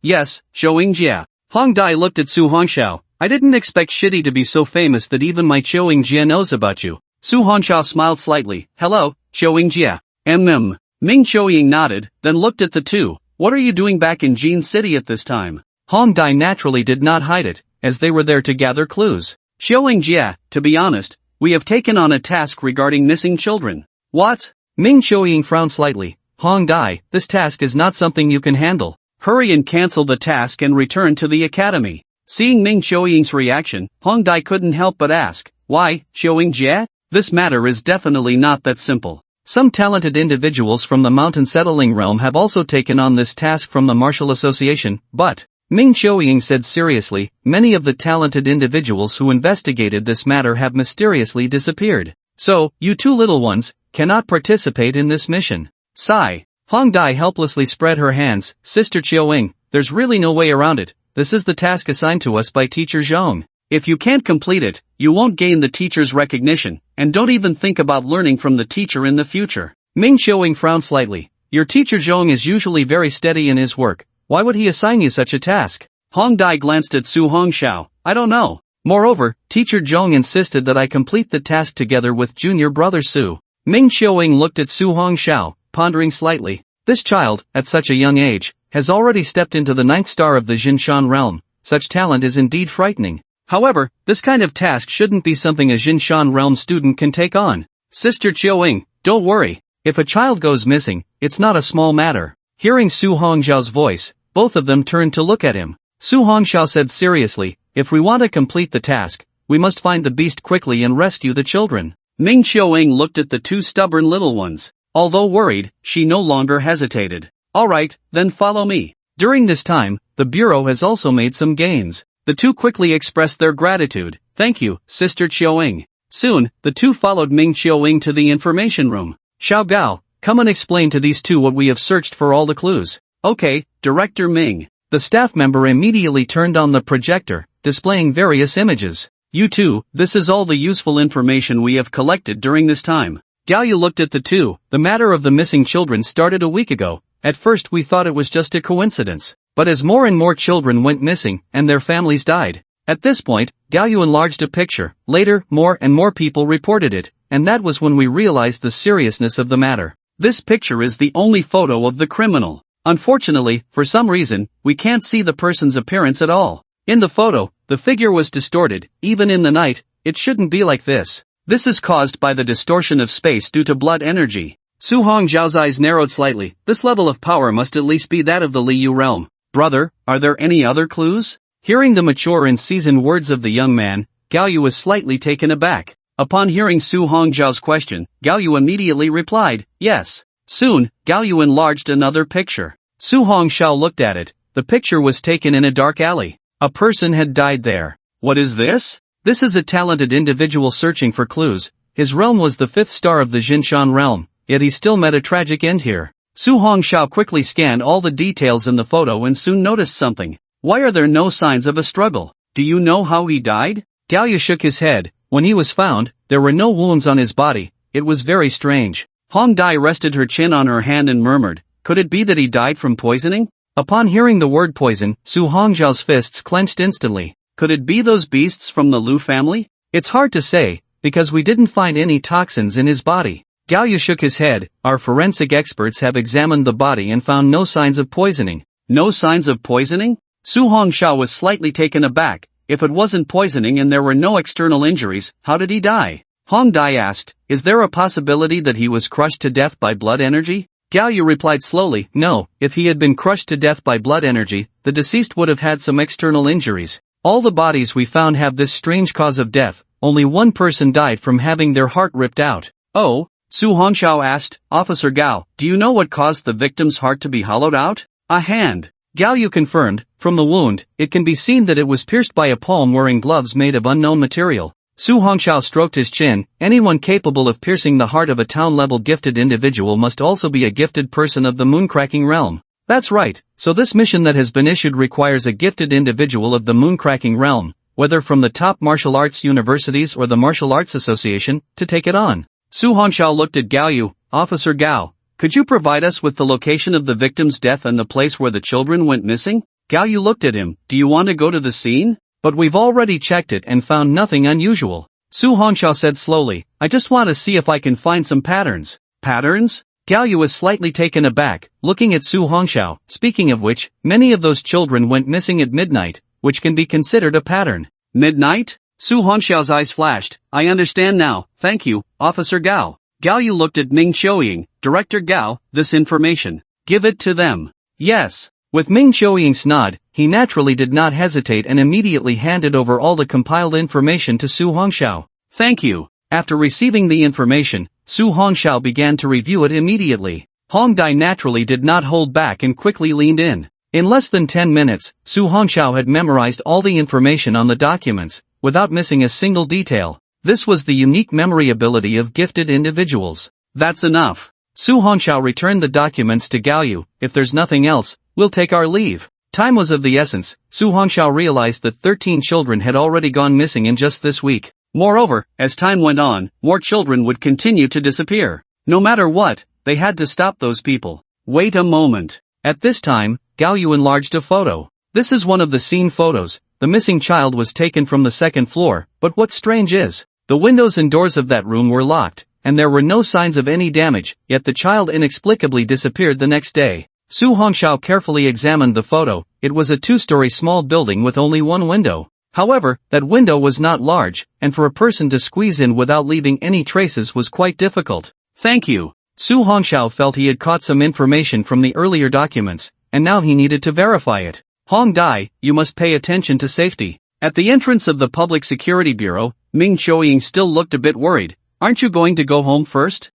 Yes, Showing Jia. Hong Dai looked at Su Hongxiao. I didn't expect Shitty to be so famous that even my Showing Jia knows about you. Su Hongxiao smiled slightly. Hello, Showing Jia. Ming Xiaoying nodded, then looked at the two. What are you doing back in Jin City at this time? Hong Dai naturally did not hide it, as they were there to gather clues. Showing Jia, to be honest, we have taken on a task regarding missing children. What? Ming Xiaoying frowned slightly. Hong Dai, this task is not something you can handle. Hurry and cancel the task and return to the academy. Seeing Ming Xiaoying's reaction, Hong Dai couldn't help but ask, why, Showing Jia? This matter is definitely not that simple. Some talented individuals from the mountain settling realm have also taken on this task from the Martial Association, but, Ming Xiaoying said seriously, many of the talented individuals who investigated this matter have mysteriously disappeared. So, you two little ones, cannot participate in this mission. Sigh. Hong Dai helplessly spread her hands. Sister Xiaoying, there's really no way around it. This is the task assigned to us by Teacher Zhong. If you can't complete it, you won't gain the teacher's recognition, and don't even think about learning from the teacher in the future. Ming Xiaoying frowned slightly. Your teacher Zhong is usually very steady in his work. Why would he assign you such a task? Hong Dai glanced at Su Hongxiao. I don't know. Moreover, Teacher Zhong insisted that I complete the task together with junior brother Su. Ming Xiaoying looked at Su Hongxiao, pondering slightly. This child, at such a young age, has already stepped into the 9th star of the Jinshan realm. Such talent is indeed frightening. However, this kind of task shouldn't be something a Jinshan realm student can take on. Sister Xiaoying, don't worry. If a child goes missing, it's not a small matter. Hearing Su Hongxiao's voice, both of them turned to look at him. Su Hongxiao said seriously, if we want to complete the task, we must find the beast quickly and rescue the children. Ming Xiaoying looked at the two stubborn little ones. Although worried, she no longer hesitated. Alright, then follow me. During this time, the Bureau has also made some gains. The two quickly expressed their gratitude. Thank you, Sister Xiaoying. Soon, the two followed Ming Xiaoying to the information room. Xiao Gao, Come and explain to these two what we have searched for all the clues. Okay, Director Ming. The staff member immediately turned on the projector, displaying various images. You two, this is all the useful information we have collected during this time. Galyu looked at the two. The matter of the missing children started a week ago. At first we thought it was just a coincidence. But as more and more children went missing, and their families died. At this point, Galyu enlarged a picture. Later, more and more people reported it, and that was when we realized the seriousness of the matter. This picture is the only photo of the criminal. Unfortunately, for some reason, we can't see the person's appearance at all. In the photo, the figure was distorted. Even in the night, it shouldn't be like this. This is caused by the distortion of space due to blood energy. Su Hongzhao's eyes narrowed slightly. This level of power must at least be that of the Liu realm. Brother, are there any other clues? Hearing the mature and seasoned words of the young man, Galyu was slightly taken aback. Upon hearing Su Hongzhao's question, Galyu immediately replied, yes. Soon, Galyu enlarged another picture. Su Hongzhao looked at it. The picture was taken in a dark alley. A person had died there. What is this? This is a talented individual searching for clues. His realm was the 5th star of the Jinshan realm, yet he still met a tragic end here. Su Hongzhao quickly scanned all the details in the photo and soon noticed something. Why are there no signs of a struggle? Do you know how he died? Galyu shook his head. When he was found, there were no wounds on his body. It was very strange. Hong Dai rested her chin on her hand and murmured, could it be that he died from poisoning? Upon hearing the word poison, Su Hongzhao's fists clenched instantly. Could it be those beasts from the Lu family? It's hard to say, because we didn't find any toxins in his body. Galyu shook his head. Our forensic experts have examined the body and found no signs of poisoning. No signs of poisoning? Su Hongzhao was slightly taken aback. If it wasn't poisoning and there were no external injuries, how did he die? Hong Dai asked, is there a possibility that he was crushed to death by blood energy? Galyu replied slowly, no, if he had been crushed to death by blood energy, the deceased would have had some external injuries. All the bodies we found have this strange cause of death. Only one person died from having their heart ripped out. Oh? Su Hongzhao asked, Officer Gao, do you know what caused the victim's heart to be hollowed out? A hand. Galyu confirmed, from the wound, it can be seen that it was pierced by a palm wearing gloves made of unknown material. Su Hongzhao stroked his chin. Anyone capable of piercing the heart of a town-level gifted individual must also be a gifted person of the mooncracking realm. That's right, so this mission that has been issued requires a gifted individual of the mooncracking realm, whether from the top martial arts universities or the Martial Arts Association, to take it on. Su Hongzhao looked at Galyu. Officer Gao, could you provide us with the location of the victim's death and the place where the children went missing? Galyu looked at him. Do you want to go to the scene? But we've already checked it and found nothing unusual. Su Hongzhao said slowly, I just want to see if I can find some patterns. Patterns? Galyu was slightly taken aback, looking at Su Hongzhao. Speaking of which, many of those children went missing at midnight, which can be considered a pattern. Midnight? Su Hongxiao's eyes flashed. I understand now, thank you, Officer Gao. Galyu looked at Ming Qiuying. Director Gao, this information. Give it to them. Yes. With Ming Qiuying's nod, he naturally did not hesitate and immediately handed over all the compiled information to Su Hongxiao. Thank you. After receiving the information, Su Hongxiao began to review it immediately. Hong Dai naturally did not hold back and quickly leaned in. In less than 10 minutes, Su Hongxiao had memorized all the information on the documents, without missing a single detail. This was the unique memory ability of gifted individuals. That's enough. Su Hongxiao returned the documents to Galyu. If there's nothing else, we'll take our leave. Time was of the essence. Su Hongxiao realized that 13 children had already gone missing in just this week. Moreover, as time went on, more children would continue to disappear. No matter what, they had to stop those people. Wait a moment. At this time, Galyu enlarged a photo. This is one of the scene photos. The missing child was taken from the 2nd floor, but what's strange is, the windows and doors of that room were locked, and there were no signs of any damage, yet the child inexplicably disappeared the next day. Su Hongxiao carefully examined the photo. It was a 2-story small building with only one window. However, that window was not large, and for a person to squeeze in without leaving any traces was quite difficult. Thank you. Su Hongxiao felt he had caught some information from the earlier documents, and now he needed to verify it. Hong Dai, you must pay attention to safety. At the entrance of the Public Security Bureau, Ming Qiuying still looked a bit worried. Aren't you going to go home first?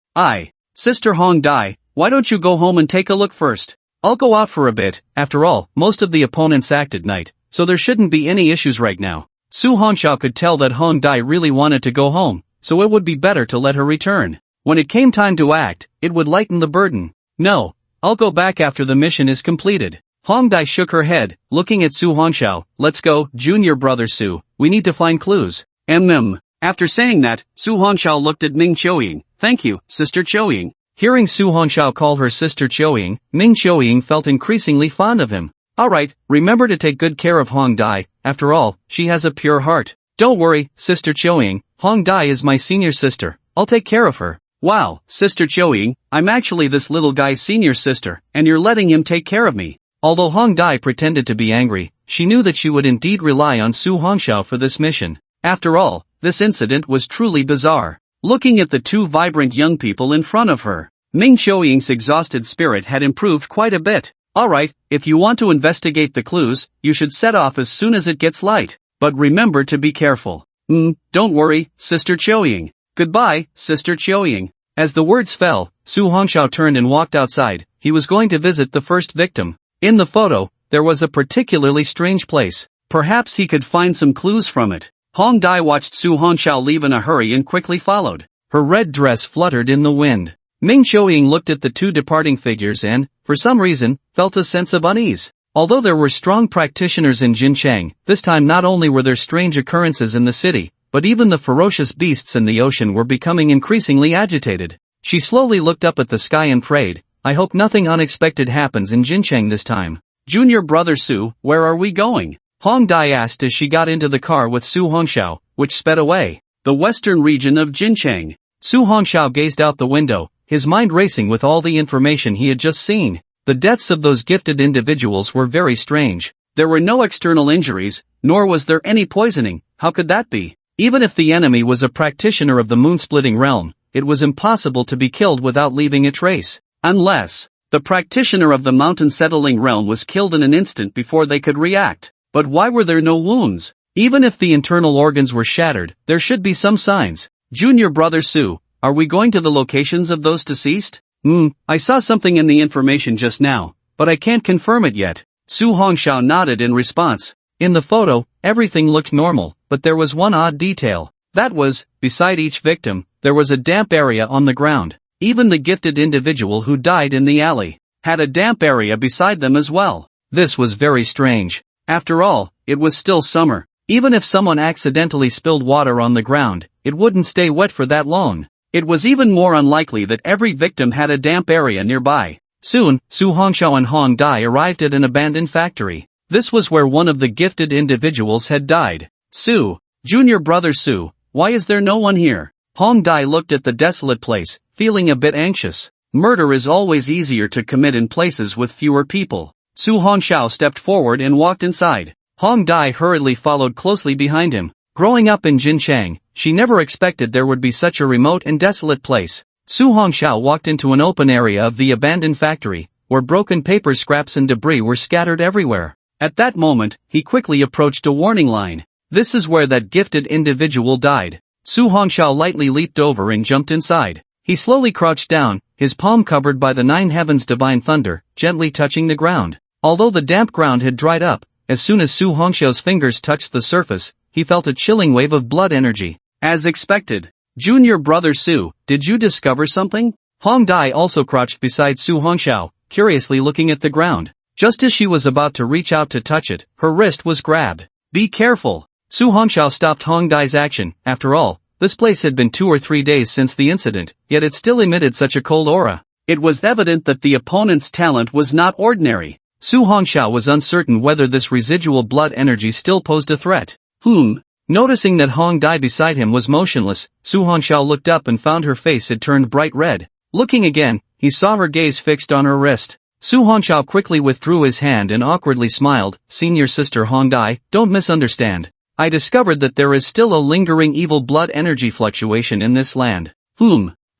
Sister Hong Dai, why don't you go home and take a look first? I'll go out for a bit. After all, most of the opponents act at night, so there shouldn't be any issues right now. Su Hongxiao could tell that Hong Dai really wanted to go home, so it would be better to let her return. When it came time to act, it would lighten the burden. No, I'll go back after the mission is completed. Hongdai shook her head, looking at Su Hongxiao. Let's go, junior brother Su, we need to find clues. After saying that, Su Hongxiao looked at Ming Qiuying. Thank you, Sister Qiuying. Hearing Su Hongxiao call her Sister Qiuying, Ming Qiuying felt increasingly fond of him. Alright, remember to take good care of Hongdai, after all, she has a pure heart. Don't worry, Sister Qiuying, Hongdai is my senior sister, I'll take care of her. Wow, Sister Qiuying, I'm actually this little guy's senior sister, and you're letting him take care of me. Although Hongdai pretended to be angry, she knew that she would indeed rely on Su Hongxiao for this mission. After all, this incident was truly bizarre. Looking at the two vibrant young people in front of her, Ming Qiuying's exhausted spirit had improved quite a bit. Alright, if you want to investigate the clues, you should set off as soon as it gets light. But remember to be careful. Don't worry, Sister Qiuying. Goodbye, Sister Qiuying. As the words fell, Su Hongxiao turned and walked outside. He was going to visit the first victim. In the photo, there was a particularly strange place. Perhaps he could find some clues from it. Hongdai watched Su Hongxiao leave in a hurry and quickly followed. Her red dress fluttered in the wind. Ming Qiuying looked at the two departing figures and, for some reason, felt a sense of unease. Although there were strong practitioners in Jincheng, this time not only were there strange occurrences in the city, but even the ferocious beasts in the ocean were becoming increasingly agitated. She slowly looked up at the sky and prayed, I hope nothing unexpected happens in Jincheng this time. Junior brother Su, where are we going? Hongdai asked as she got into the car with Su Hongxiao, which sped away. The western region of Jincheng. Su Hongxiao gazed out the window, his mind racing with all the information he had just seen. The deaths of those gifted individuals were very strange. There were no external injuries, nor was there any poisoning. How could that be? Even if the enemy was a practitioner of the moon-splitting realm, it was impossible to be killed without leaving a trace. Unless the practitioner of the mountain-settling realm was killed in an instant before they could react. But why were there no wounds? Even if the internal organs were shattered, there should be some signs. Junior brother Su, are we going to the locations of those deceased? I saw something in the information just now, but I can't confirm it yet. Su Hongxiao nodded in response. In the photo, everything looked normal, but there was one odd detail. That was, beside each victim, there was a damp area on the ground. Even the gifted individual who died in the alley had a damp area beside them as well. This was very strange. After all, it was still summer. Even if someone accidentally spilled water on the ground, it wouldn't stay wet for that long. It was even more unlikely that every victim had a damp area nearby. Soon, Su Hongxiao and Hongdai arrived at an abandoned factory. This was where one of the gifted individuals had died. Su, junior brother Su, why is there no one here? Hongdai looked at the desolate place, feeling a bit anxious. Murder is always easier to commit in places with fewer people. Su Hongxiao stepped forward and walked inside. Hongdai hurriedly followed closely behind him. Growing up in Jincheng, she never expected there would be such a remote and desolate place. Su Hongxiao walked into an open area of the abandoned factory, where broken paper scraps and debris were scattered everywhere. At that moment, he quickly approached a warning line. This is where that gifted individual died. Su Hongxiao lightly leaped over and jumped inside. He slowly crouched down, his palm covered by the nine heavens' divine thunder, gently touching the ground. Although the damp ground had dried up, as soon as Su Hongxiao's fingers touched the surface, he felt a chilling wave of blood energy. As expected. Junior brother Su, did you discover something? Hongdai also crouched beside Su Hongxiao, curiously looking at the ground. Just as she was about to reach out to touch it, her wrist was grabbed. Be careful. Su Hongxiao stopped Hongdai's action. After all, this place had been 2 or 3 days since the incident, yet it still emitted such a cold aura. It was evident that the opponent's talent was not ordinary. Su Hongxiao was uncertain whether this residual blood energy still posed a threat. Noticing that Hongdai beside him was motionless, Su Hongxiao looked up and found her face had turned bright red. Looking again, he saw her gaze fixed on her wrist. Su Hongxiao quickly withdrew his hand and awkwardly smiled. Senior sister Hongdai, don't misunderstand. I discovered that there is still a lingering evil blood energy fluctuation in this land.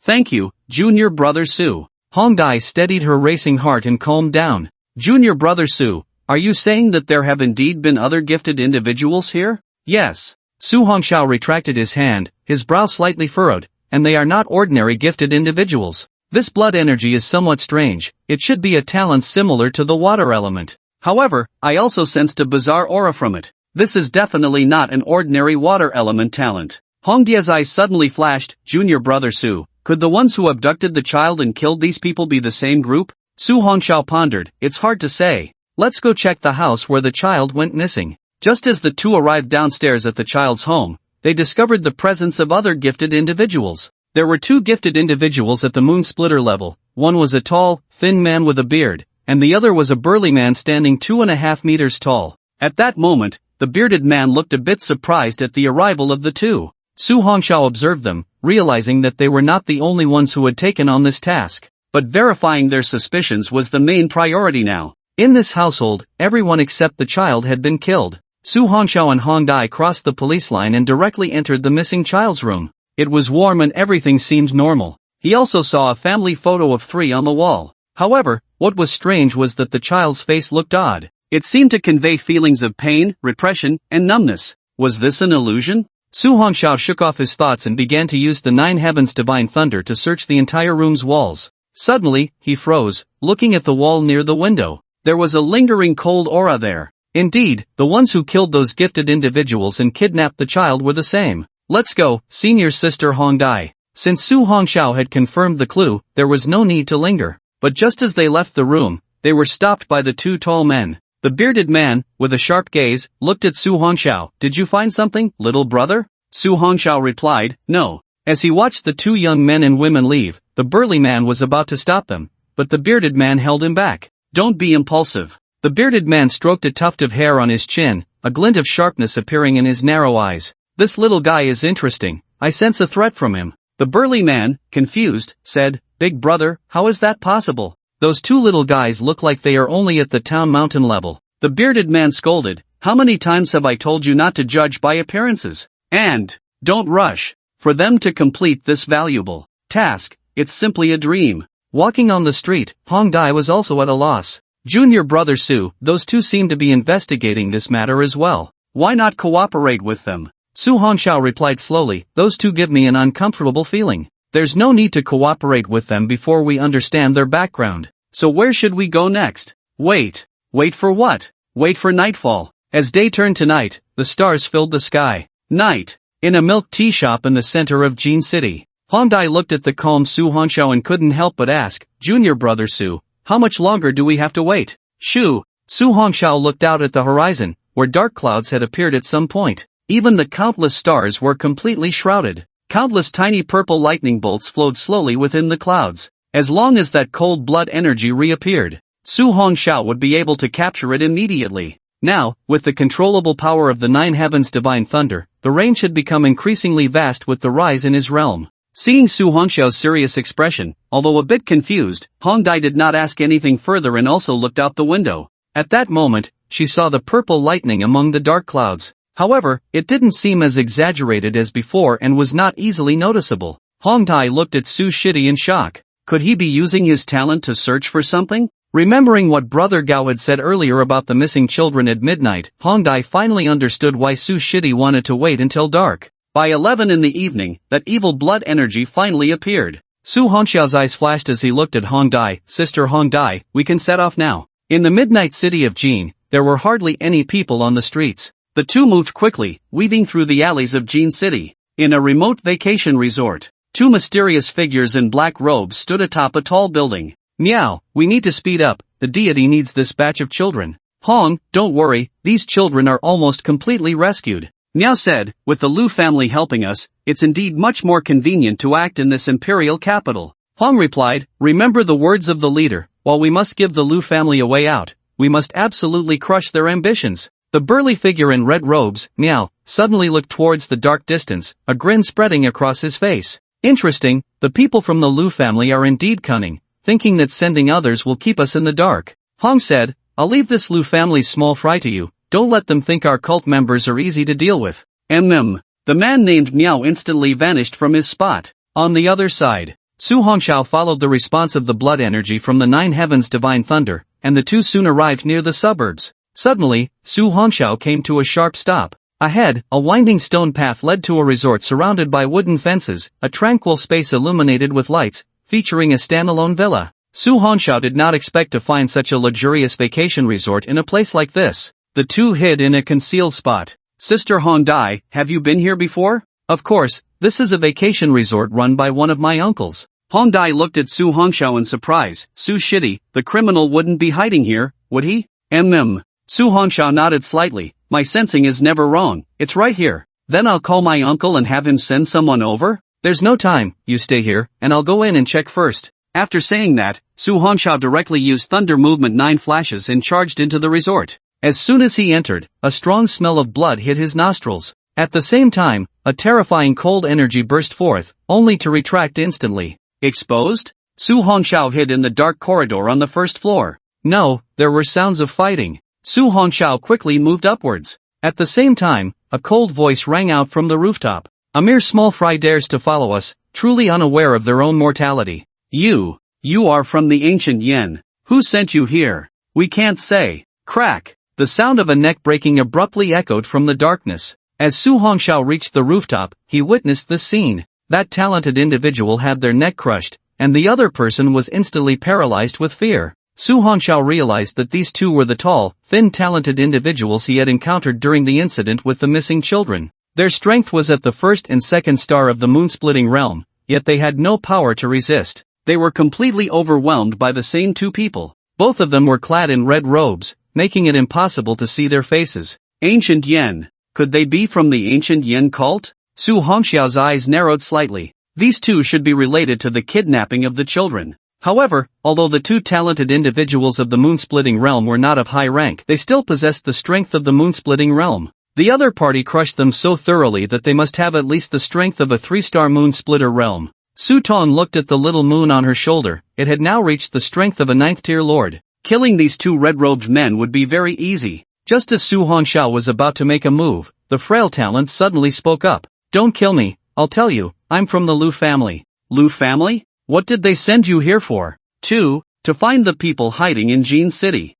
Thank you, junior brother Su. Hongdai steadied her racing heart and calmed down. Junior brother Su, are you saying that there have indeed been other gifted individuals here? Yes. Su Hongxiao retracted his hand, his brow slightly furrowed, and they are not ordinary gifted individuals. This blood energy is somewhat strange, it should be a talent similar to the water element. However, I also sensed a bizarre aura from it. This is definitely not an ordinary water element talent. Hongdia's eyes suddenly flashed. Junior brother Su, Could the ones who abducted the child and killed these people be the same group? Su Hongxiao pondered. It's hard to say. Let's go check the house where the child went missing. Just as the two arrived downstairs at the child's home, they discovered the presence of other gifted individuals. There were two gifted individuals at the moon splitter level. One was a tall, thin man with a beard, and the other was a burly man standing 2.5 meters tall. At that moment, the bearded man looked a bit surprised at the arrival of the two. Su Hongxiao observed them, realizing that they were not the only ones who had taken on this task. But verifying their suspicions was the main priority now. In this household, everyone except the child had been killed. Su Hongxiao and Hong Dai crossed the police line and directly entered the missing child's room. It was warm and everything seemed normal. He also saw a family photo of 3 on the wall. However, what was strange was that the child's face looked odd. It seemed to convey feelings of pain, repression, and numbness. Was this an illusion? Su Hongxiao shook off his thoughts and began to use the 9 heavens divine thunder to search the entire room's walls. Suddenly, he froze, looking at the wall near the window. There was a lingering cold aura there. Indeed, the ones who killed those gifted individuals and kidnapped the child were the same. Let's go, senior sister Hong Dai. Since Su Hongxiao had confirmed the clue, there was no need to linger. But just as they left the room, they were stopped by the 2 tall men. The bearded man, with a sharp gaze, looked at Su Hongxiao. Did you find something, little brother? Su Hongxiao replied, no. As he watched the 2 young men and women leave, the burly man was about to stop them, but the bearded man held him back. Don't be impulsive. The bearded man stroked a tuft of hair on his chin, a glint of sharpness appearing in his narrow eyes. This little guy is interesting. I sense a threat from him. The burly man, confused, said, Big brother, how is that possible? Those 2 little guys look like they are only at the town mountain level. The bearded man scolded, how many times have I told you not to judge by appearances? And, don't rush. For them to complete this valuable task, it's simply a dream. Walking on the street, Hong Dai was also at a loss. Junior brother Su, those 2 seem to be investigating this matter as well. Why not cooperate with them? Su Hongxiao replied slowly, those 2 give me an uncomfortable feeling. There's no need to cooperate with them before we understand their background. So where should we go next? Wait. Wait for what? Wait for nightfall. As day turned to night, the stars filled the sky. Night. In a milk tea shop in the center of Jin City. Hong Dai looked at the calm Su Hongxiao and couldn't help but ask, Junior brother Su, how much longer do we have to wait? Shoo! Su Hongxiao looked out at the horizon, where dark clouds had appeared at some point. Even the countless stars were completely shrouded. Countless tiny purple lightning bolts flowed slowly within the clouds. As long as that cold blood energy reappeared, Su Hongxiao would be able to capture it immediately. Now, with the controllable power of the 9 heavens divine thunder, the range had become increasingly vast with the rise in his realm. Seeing Su Hongxiao's serious expression, although a bit confused, Hong Dai did not ask anything further and also looked out the window. At that moment, she saw the purple lightning among the dark clouds. However, it didn't seem as exaggerated as before and was not easily noticeable. Hong Dai looked at Su Shidi in shock. Could he be using his talent to search for something? Remembering what Brother Gao had said earlier about the missing children at midnight, Hong Dai finally understood why Su Shidi wanted to wait until dark. By 11 in the evening, that evil blood energy finally appeared. Su Hongxiao's eyes flashed as he looked at Hong Dai. Sister Hong Dai, we can set off now. In the midnight city of Jin, there were hardly any people on the streets. The 2 moved quickly, weaving through the alleys of Jin City. In a remote vacation resort, 2 mysterious figures in black robes stood atop a tall building. Meow, we need to speed up, the deity needs this batch of children. Hong, don't worry, these children are almost completely rescued. Meow said, with the Lu family helping us, it's indeed much more convenient to act in this imperial capital. Hong replied, remember the words of the leader, while we must give the Lu family a way out, we must absolutely crush their ambitions. The burly figure in red robes, Meow, suddenly looked towards the dark distance, a grin spreading across his face. Interesting, the people from the Lu family are indeed cunning, thinking that sending others will keep us in the dark. Hong said, I'll leave this Lu family's small fry to you. Don't let them think our cult members are easy to deal with. The man named Meow instantly vanished from his spot. On the other side, Su Hongxiao followed the response of the blood energy from the 9 heavens divine thunder, and the 2 soon arrived near the suburbs. Suddenly, Su Hongxiao came to a sharp stop. Ahead, a winding stone path led to a resort surrounded by wooden fences, a tranquil space illuminated with lights, featuring a standalone villa. Su Hongxiao did not expect to find such a luxurious vacation resort in a place like this. The 2 hid in a concealed spot. Sister Hong Dai, have you been here before? Of course, this is a vacation resort run by one of my uncles. Hong Dai looked at Su Hongxiao in surprise. Su Shitty, the criminal wouldn't be hiding here, would he? Su Hongxiao nodded slightly. My sensing is never wrong, it's right here. Then I'll call my uncle and have him send someone over? There's no time, you stay here, and I'll go in and check first. After saying that, Su Hongxiao directly used Thunder Movement 9 flashes and charged into the resort. As soon as he entered, a strong smell of blood hit his nostrils. At the same time, a terrifying cold energy burst forth, only to retract instantly. Exposed? Su Hongxiao hid in the dark corridor on the first floor. No, there were sounds of fighting. Su Hongxiao quickly moved upwards. At the same time, a cold voice rang out from the rooftop. A mere small fry dares to follow us, truly unaware of their own mortality. You are from the ancient Yen. Who sent you here? We can't say. Crack. The sound of a neck breaking abruptly echoed from the darkness. As Su Hongxiao reached the rooftop, he witnessed the scene. That talented individual had their neck crushed, and the other person was instantly paralyzed with fear. Su Hongxiao realized that these two were the tall, thin talented individuals he had encountered during the incident with the missing children. Their strength was at the first and second star of the moon-splitting realm, yet they had no power to resist. They were completely overwhelmed by the same two people. Both of them were clad in red robes, making it impossible to see their faces. Ancient Yen. Could they be from the ancient Yen cult? Su Hongxiao's eyes narrowed slightly. These two should be related to the kidnapping of the children. However, although the two talented individuals of the moon-splitting realm were not of high rank, they still possessed the strength of the moon-splitting realm. The other party crushed them so thoroughly that they must have at least the strength of a 3-star moon-splitter realm. Su Tong looked at the little moon on her shoulder. It had now reached the strength of a 9th-tier lord. Killing these two red-robed men would be very easy. Just as Su Hongxiao was about to make a move, the frail talent suddenly spoke up. Don't kill me, I'll tell you, I'm from the Lu family. Lu family? What did they send you here for? To find the people hiding in Jin City.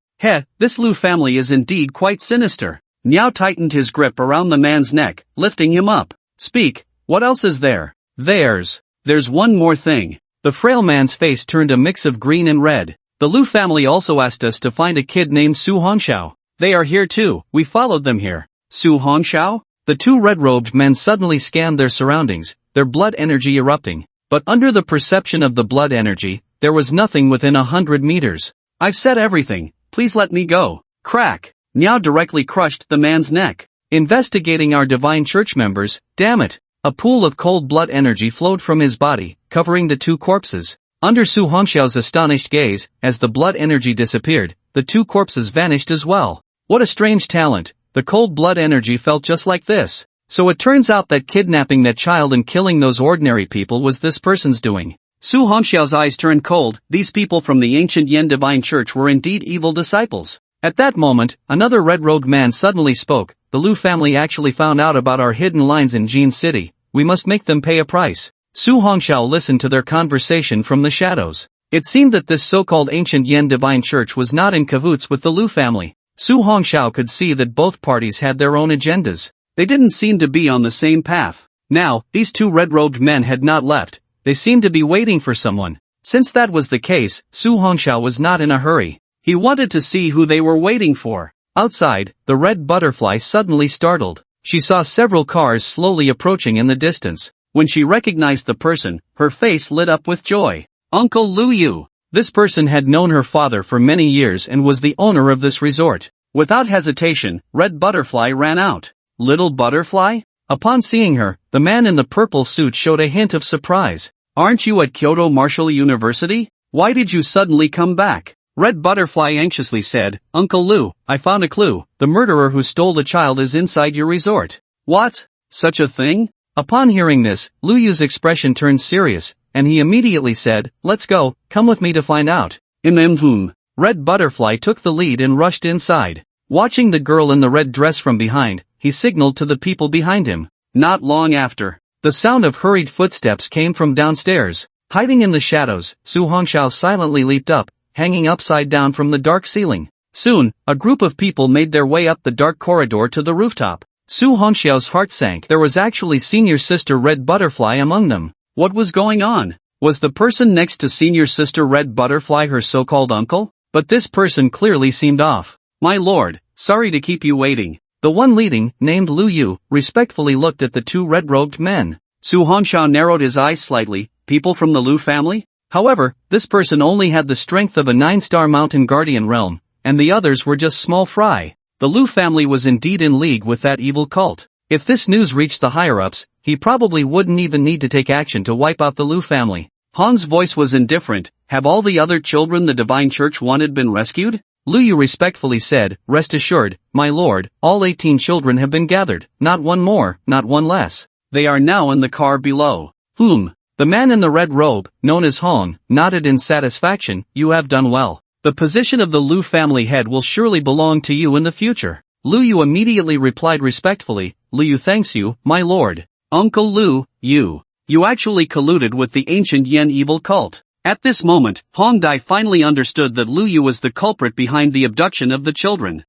This Lu family is indeed quite sinister. Niao tightened his grip around the man's neck, lifting him up. Speak, what else is there? There's one more thing. The frail man's face turned a mix of green and red. The Lu family also asked us to find a kid named Su Hongxiao. They are here too, we followed them here. Su Hongxiao? The two red-robed men suddenly scanned their surroundings, their blood energy erupting. But under the perception of the blood energy, there was nothing within 100 meters. I've said everything, please let me go. Crack. Niao directly crushed the man's neck. Investigating our divine church members, damn it. A pool of cold blood energy flowed from his body, covering the two corpses. Under Su Hongxiao's astonished gaze, as the blood energy disappeared, the two corpses vanished as well. What a strange talent. The cold blood energy felt just like this. So it turns out that kidnapping that child and killing those ordinary people was this person's doing. Su Hongxiao's eyes turned cold. These people from the ancient Yen Divine Church were indeed evil disciples. At that moment, another red-robed man suddenly spoke. The Lu family actually found out about our hidden lines in Jin City. We must make them pay a price. Su Hongxiao listened to their conversation from the shadows. It seemed that this so-called ancient Yen Divine Church was not in cahoots with the Lu family. Su Hongxiao could see that both parties had their own agendas. They didn't seem to be on the same path. Now, these two red-robed men had not left. They seemed to be waiting for someone. Since that was the case, Su Hongxiao was not in a hurry. He wanted to see who they were waiting for. Outside, the red butterfly suddenly startled. She saw several cars slowly approaching in the distance. When she recognized the person, her face lit up with joy. Uncle Lu Yu. This person had known her father for many years and was the owner of this resort. Without hesitation, Red Butterfly ran out. Little Butterfly? Upon seeing her, the man in the purple suit showed a hint of surprise. Aren't you at Kyoto Martial University? Why did you suddenly come back? Red Butterfly anxiously said, Uncle Lu, I found a clue. The murderer who stole the child is inside your resort. What? Such a thing? Upon hearing this, Lu Yu's expression turned serious, and he immediately said, let's go, come with me to find out. Red Butterfly took the lead and rushed inside. Watching the girl in the red dress from behind, he signaled to the people behind him. Not long after, the sound of hurried footsteps came from downstairs. Hiding in the shadows, Su Hongxiao silently leaped up, hanging upside down from the dark ceiling. Soon, a group of people made their way up the dark corridor to the rooftop. Su Hongxiao's heart sank. There was actually Senior Sister Red Butterfly among them. What was going on? Was the person next to Senior Sister Red Butterfly her so-called uncle? But this person clearly seemed off. My lord, sorry to keep you waiting, The one leading, named Lu Yu, respectfully looked at the two red-robed men. Su Hongxiao narrowed his eyes slightly. People from the Lu family? However, this person only had the strength of a 9-star mountain guardian realm, and the others were just small fry. The Lu family was indeed in league with that evil cult. If this news reached the higher-ups, he probably wouldn't even need to take action to wipe out the Lu family. Hong's voice was indifferent. Have all the other children the divine church wanted been rescued? Lu Yu respectfully said, rest assured, my lord, all 18 children have been gathered, not one more, not one less. They are now in the car below. The man in the red robe, known as Hong, nodded in satisfaction. You have done well. The position of the Lu family head will surely belong to you in the future. Lu Yu immediately replied respectfully, Lu Yu thanks you, my lord. Uncle Lu, you actually colluded with the ancient Yen evil cult. At this moment, Hong Dai finally understood that Lu Yu was the culprit behind the abduction of the children.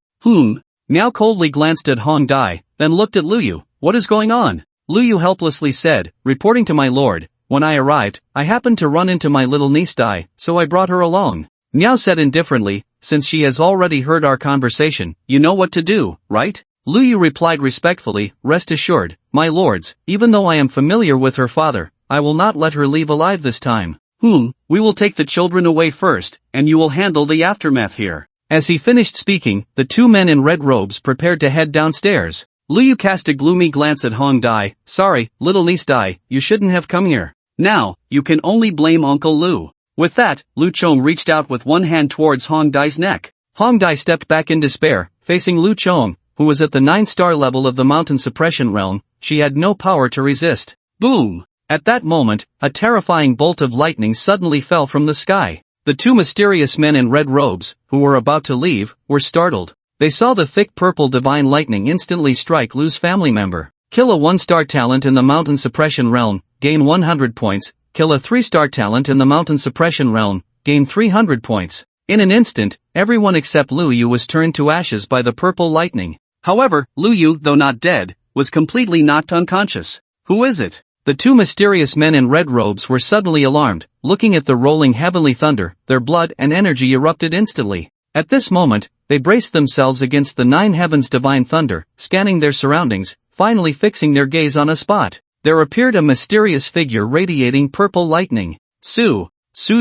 Miao coldly glanced at Hong Dai, then looked at Lu Yu. What is going on? Lu Yu helplessly said, reporting to my lord, when I arrived, I happened to run into my little niece Dai, so I brought her along. Miao said indifferently, since she has already heard our conversation, you know what to do, right? Lu Yu replied respectfully, rest assured, my lords, even though I am familiar with her father, I will not let her leave alive this time. We will take the children away first, and you will handle the aftermath here. As he finished speaking, the two men in red robes prepared to head downstairs. Lu Yu cast a gloomy glance at Hong Dai. Sorry, little niece Dai, you shouldn't have come here. Now, you can only blame Uncle Lu. With that, Lu Chong reached out with one hand towards Hong Dai's neck. Hong Dai stepped back in despair, facing Lu Chong, who was at the 9-star level of the mountain suppression realm. She had no power to resist. Boom! At that moment, a terrifying bolt of lightning suddenly fell from the sky. The two mysterious men in red robes, who were about to leave, were startled. They saw the thick purple divine lightning instantly strike Lu's family member. Kill a 1-star talent in the mountain suppression realm, gain 100 points. Kill a 3-star talent in the mountain suppression realm, gain 300 points. In an instant, everyone except Lu Yu was turned to ashes by the purple lightning. However, Lu Yu, though not dead, was completely knocked unconscious. Who is it? The two mysterious men in red robes were suddenly alarmed. Looking at the rolling heavenly thunder, their blood and energy erupted instantly. At this moment, they braced themselves against the 9 heavens divine thunder, scanning their surroundings, finally fixing their gaze on a spot. There appeared a mysterious figure radiating purple lightning. Su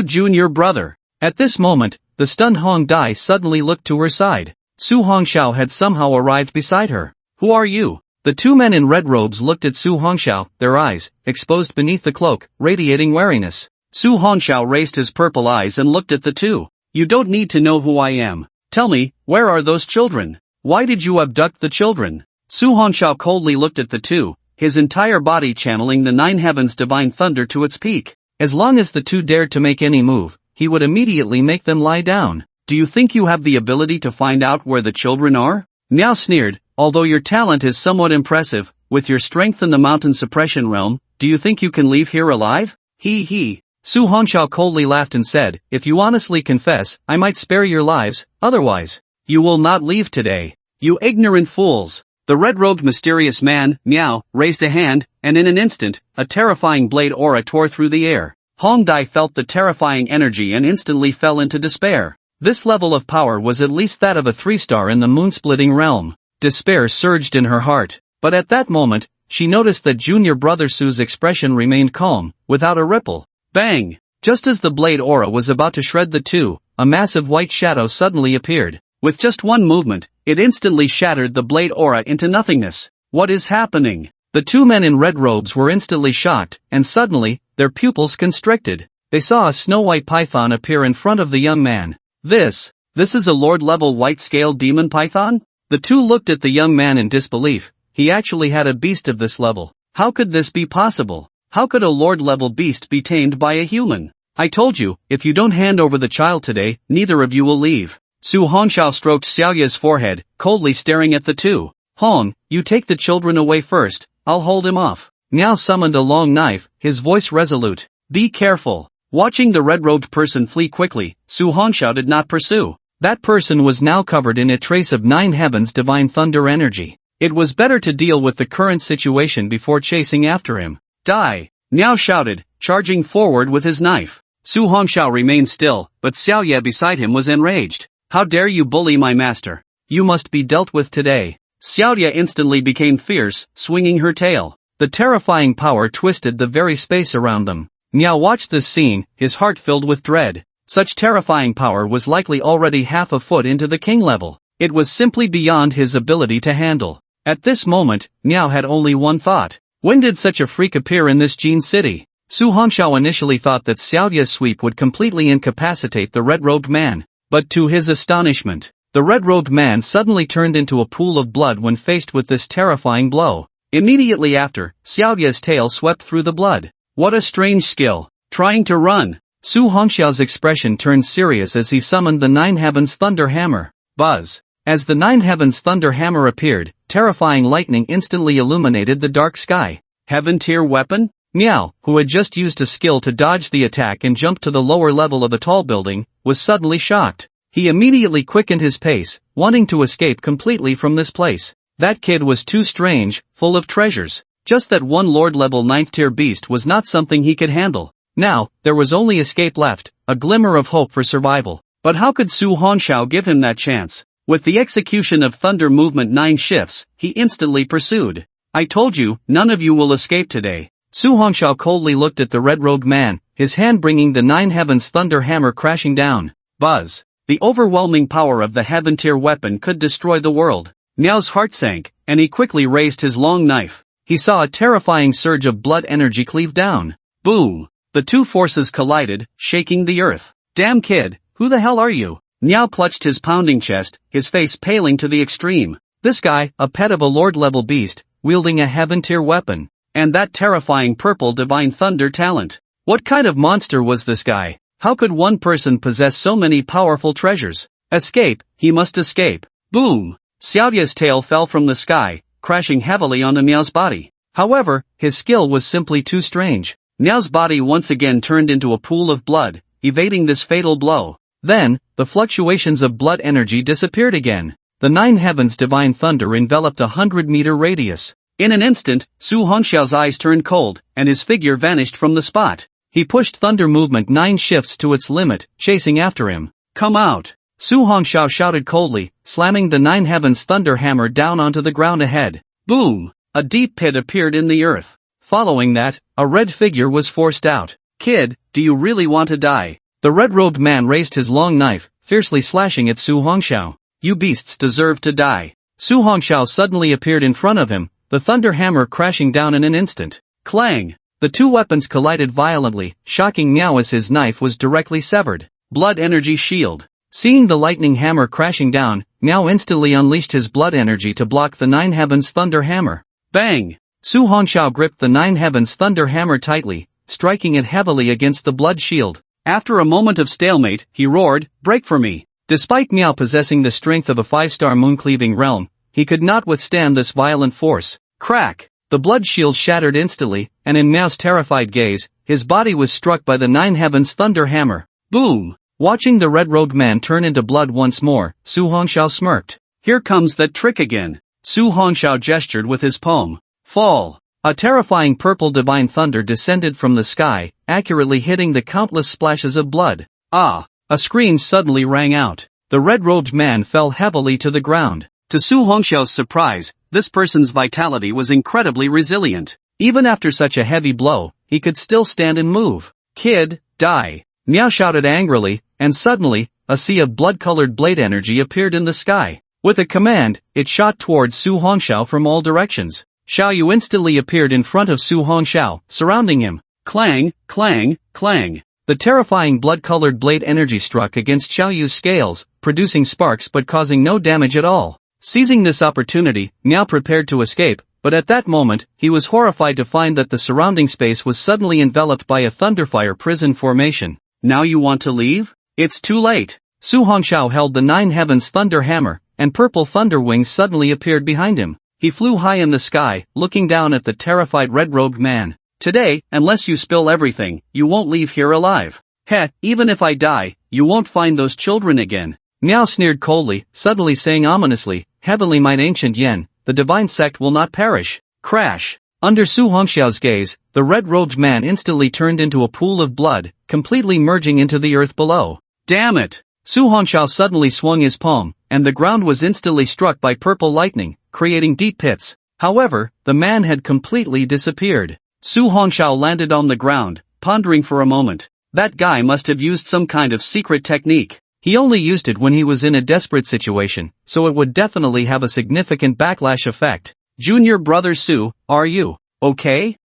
Junior brother. At this moment, the stunned Hong Dai suddenly looked to her side. Su Hongxiao had somehow arrived beside her. Who are you? The two men in red robes looked at Su Hongxiao, their eyes, exposed beneath the cloak, radiating wariness. Su Hongxiao raised his purple eyes and looked at the two. You don't need to know who I am. Tell me, where are those children? Why did you abduct the children? Su Hongxiao coldly looked at the two, his entire body channeling the 9 heavens divine thunder to its peak. As long as the two dared to make any move, he would immediately make them lie down. Do you think you have the ability to find out where the children are? Miao sneered. Although your talent is somewhat impressive, with your strength in the mountain suppression realm, do you think you can leave here alive? He. Su Hongxiao coldly laughed and said, if you honestly confess, I might spare your lives, otherwise, you will not leave today. You ignorant fools. The red-robed mysterious man, Miao, raised a hand, and in an instant, a terrifying blade aura tore through the air. Hong Dai felt the terrifying energy and instantly fell into despair. This level of power was at least that of a 3-star in the moon-splitting realm. Despair surged in her heart, but at that moment, she noticed that junior brother Su's expression remained calm, without a ripple. Bang! Just as the blade aura was about to shred the two, a massive white shadow suddenly appeared. With just one movement, it instantly shattered the blade aura into nothingness. What is happening? The two men in red robes were instantly shocked, and suddenly, their pupils constricted. They saw a snow-white python appear in front of the young man. This is a lord-level white-scaled demon python? The two looked at the young man in disbelief. He actually had a beast of this level. How could this be possible? How could a lord-level beast be tamed by a human? I told you, if you don't hand over the child today, neither of you will leave. Su Hongxiao stroked Xiaoye's forehead, coldly staring at the two. Hong, you take the children away first, I'll hold him off. Miao summoned a long knife, his voice resolute. Be careful. Watching the red-robed person flee quickly, Su Hongxiao did not pursue. That person was now covered in a trace of 9 heavens divine thunder energy. It was better to deal with the current situation before chasing after him. Die! Miao shouted, charging forward with his knife. Su Hongxiao remained still, but Xiaoye beside him was enraged. How dare you bully my master? You must be dealt with today. Xiaodia instantly became fierce, swinging her tail. The terrifying power twisted the very space around them. Miao watched this scene, his heart filled with dread. Such terrifying power was likely already half a foot into the king level. It was simply beyond his ability to handle. At this moment, Miao had only one thought. When did such a freak appear in this Jin city? Su Hongxiao initially thought that Xiaodia's sweep would completely incapacitate the red-robed man. But to his astonishment, the red-robed man suddenly turned into a pool of blood when faced with this terrifying blow. Immediately after, Xiaodia's tail swept through the blood. What a strange skill. Trying to run. Su Hongxiao's expression turned serious as he summoned the Nine Heavens Thunder Hammer. Buzz. As the Nine Heavens Thunder Hammer appeared, terrifying lightning instantly illuminated the dark sky. Heaven-tier weapon? Miao, who had just used a skill to dodge the attack and jump to the lower level of a tall building, was suddenly shocked. He immediately quickened his pace, wanting to escape completely from this place. That kid was too strange, full of treasures. Just that one Lord-level 9th-tier beast was not something he could handle. Now, there was only escape left, a glimmer of hope for survival. But how could Su Hongxiao give him that chance? With the execution of Thunder Movement 9 shifts, he instantly pursued. I told you, none of you will escape today. Su Hongxiao coldly looked at the red-robed man, his hand bringing the Nine Heavens Thunder Hammer crashing down. Buzz. The overwhelming power of the heaven-tier weapon could destroy the world. Miao's heart sank, and he quickly raised his long knife. He saw a terrifying surge of blood energy cleave down. Boom! The two forces collided, shaking the earth. Damn kid, who the hell are you? Miao clutched his pounding chest, his face paling to the extreme. This guy, a pet of a lord-level beast, wielding a heaven-tier weapon. And that terrifying purple divine thunder talent. What kind of monster was this guy? How could one person possess so many powerful treasures? Escape, he must escape. Boom! Xiaodia's tail fell from the sky, crashing heavily onto Miao's body. However, his skill was simply too strange. Miao's body once again turned into a pool of blood, evading this fatal blow. Then, the fluctuations of blood energy disappeared again. The Nine Heavens Divine Thunder enveloped a 100-meter radius. In an instant, Su Hongxiao's eyes turned cold, and his figure vanished from the spot. He pushed Thunder Movement 9 shifts to its limit, chasing after him. Come out! Su Hongxiao shouted coldly, slamming the Nine Heavens Thunder Hammer down onto the ground ahead. Boom! A deep pit appeared in the earth. Following that, a red figure was forced out. Kid, do you really want to die? The red-robed man raised his long knife, fiercely slashing at Su Hongxiao. You beasts deserve to die. Su Hongxiao suddenly appeared in front of him, the thunder hammer crashing down in an instant. Clang! The two weapons collided violently, shocking Miao as his knife was directly severed. Blood energy shield. Seeing the lightning hammer crashing down, Miao instantly unleashed his blood energy to block the Nine Heavens Thunder Hammer. Bang! Su Hongxiao gripped the Nine Heavens Thunder Hammer tightly, striking it heavily against the blood shield. After a moment of stalemate, he roared, "Break for me!" Despite Miao possessing the strength of a 5-star moon-cleaving realm, he could not withstand this violent force. Crack! The blood shield shattered instantly, and in Miao's terrified gaze, his body was struck by the Nine Heavens Thunder Hammer. Boom! Watching the red-robed man turn into blood once more, Su Hongxiao smirked. Here comes that trick again. Su Hongxiao gestured with his palm. Fall! A terrifying purple divine thunder descended from the sky, accurately hitting the countless splashes of blood. Ah! A scream suddenly rang out. The red-robed man fell heavily to the ground. To Su Hongxiao's surprise, this person's vitality was incredibly resilient. Even after such a heavy blow, he could still stand and move. Kid, die! Miao shouted angrily, and suddenly, a sea of blood-colored blade energy appeared in the sky. With a command, it shot towards Su Hongxiao from all directions. Xiaoyu instantly appeared in front of Su Hongxiao, surrounding him. Clang, clang, clang. The terrifying blood-colored blade energy struck against Xiaoyu's scales, producing sparks but causing no damage at all. Seizing this opportunity, Miao prepared to escape, but at that moment, he was horrified to find that the surrounding space was suddenly enveloped by a thunderfire prison formation. Now you want to leave? It's too late. Su Hongxiao held the Nine Heavens Thunder Hammer, and purple thunder wings suddenly appeared behind him. He flew high in the sky, looking down at the terrified red-robed man. Today, unless you spill everything, you won't leave here alive. Heh, even if I die, you won't find those children again. Miao sneered coldly, suddenly saying ominously, Heavenly Might Ancient Yen, the divine sect will not perish. Crash! Under Su Hongxiao's gaze, the red-robed man instantly turned into a pool of blood, completely merging into the earth below. Damn it! Su Hongxiao suddenly swung his palm, and the ground was instantly struck by purple lightning, creating deep pits. However, the man had completely disappeared. Su Hongxiao landed on the ground, pondering for a moment. That guy must have used some kind of secret technique. He only used it when he was in a desperate situation, so it would definitely have a significant backlash effect. Junior brother Su, are you okay?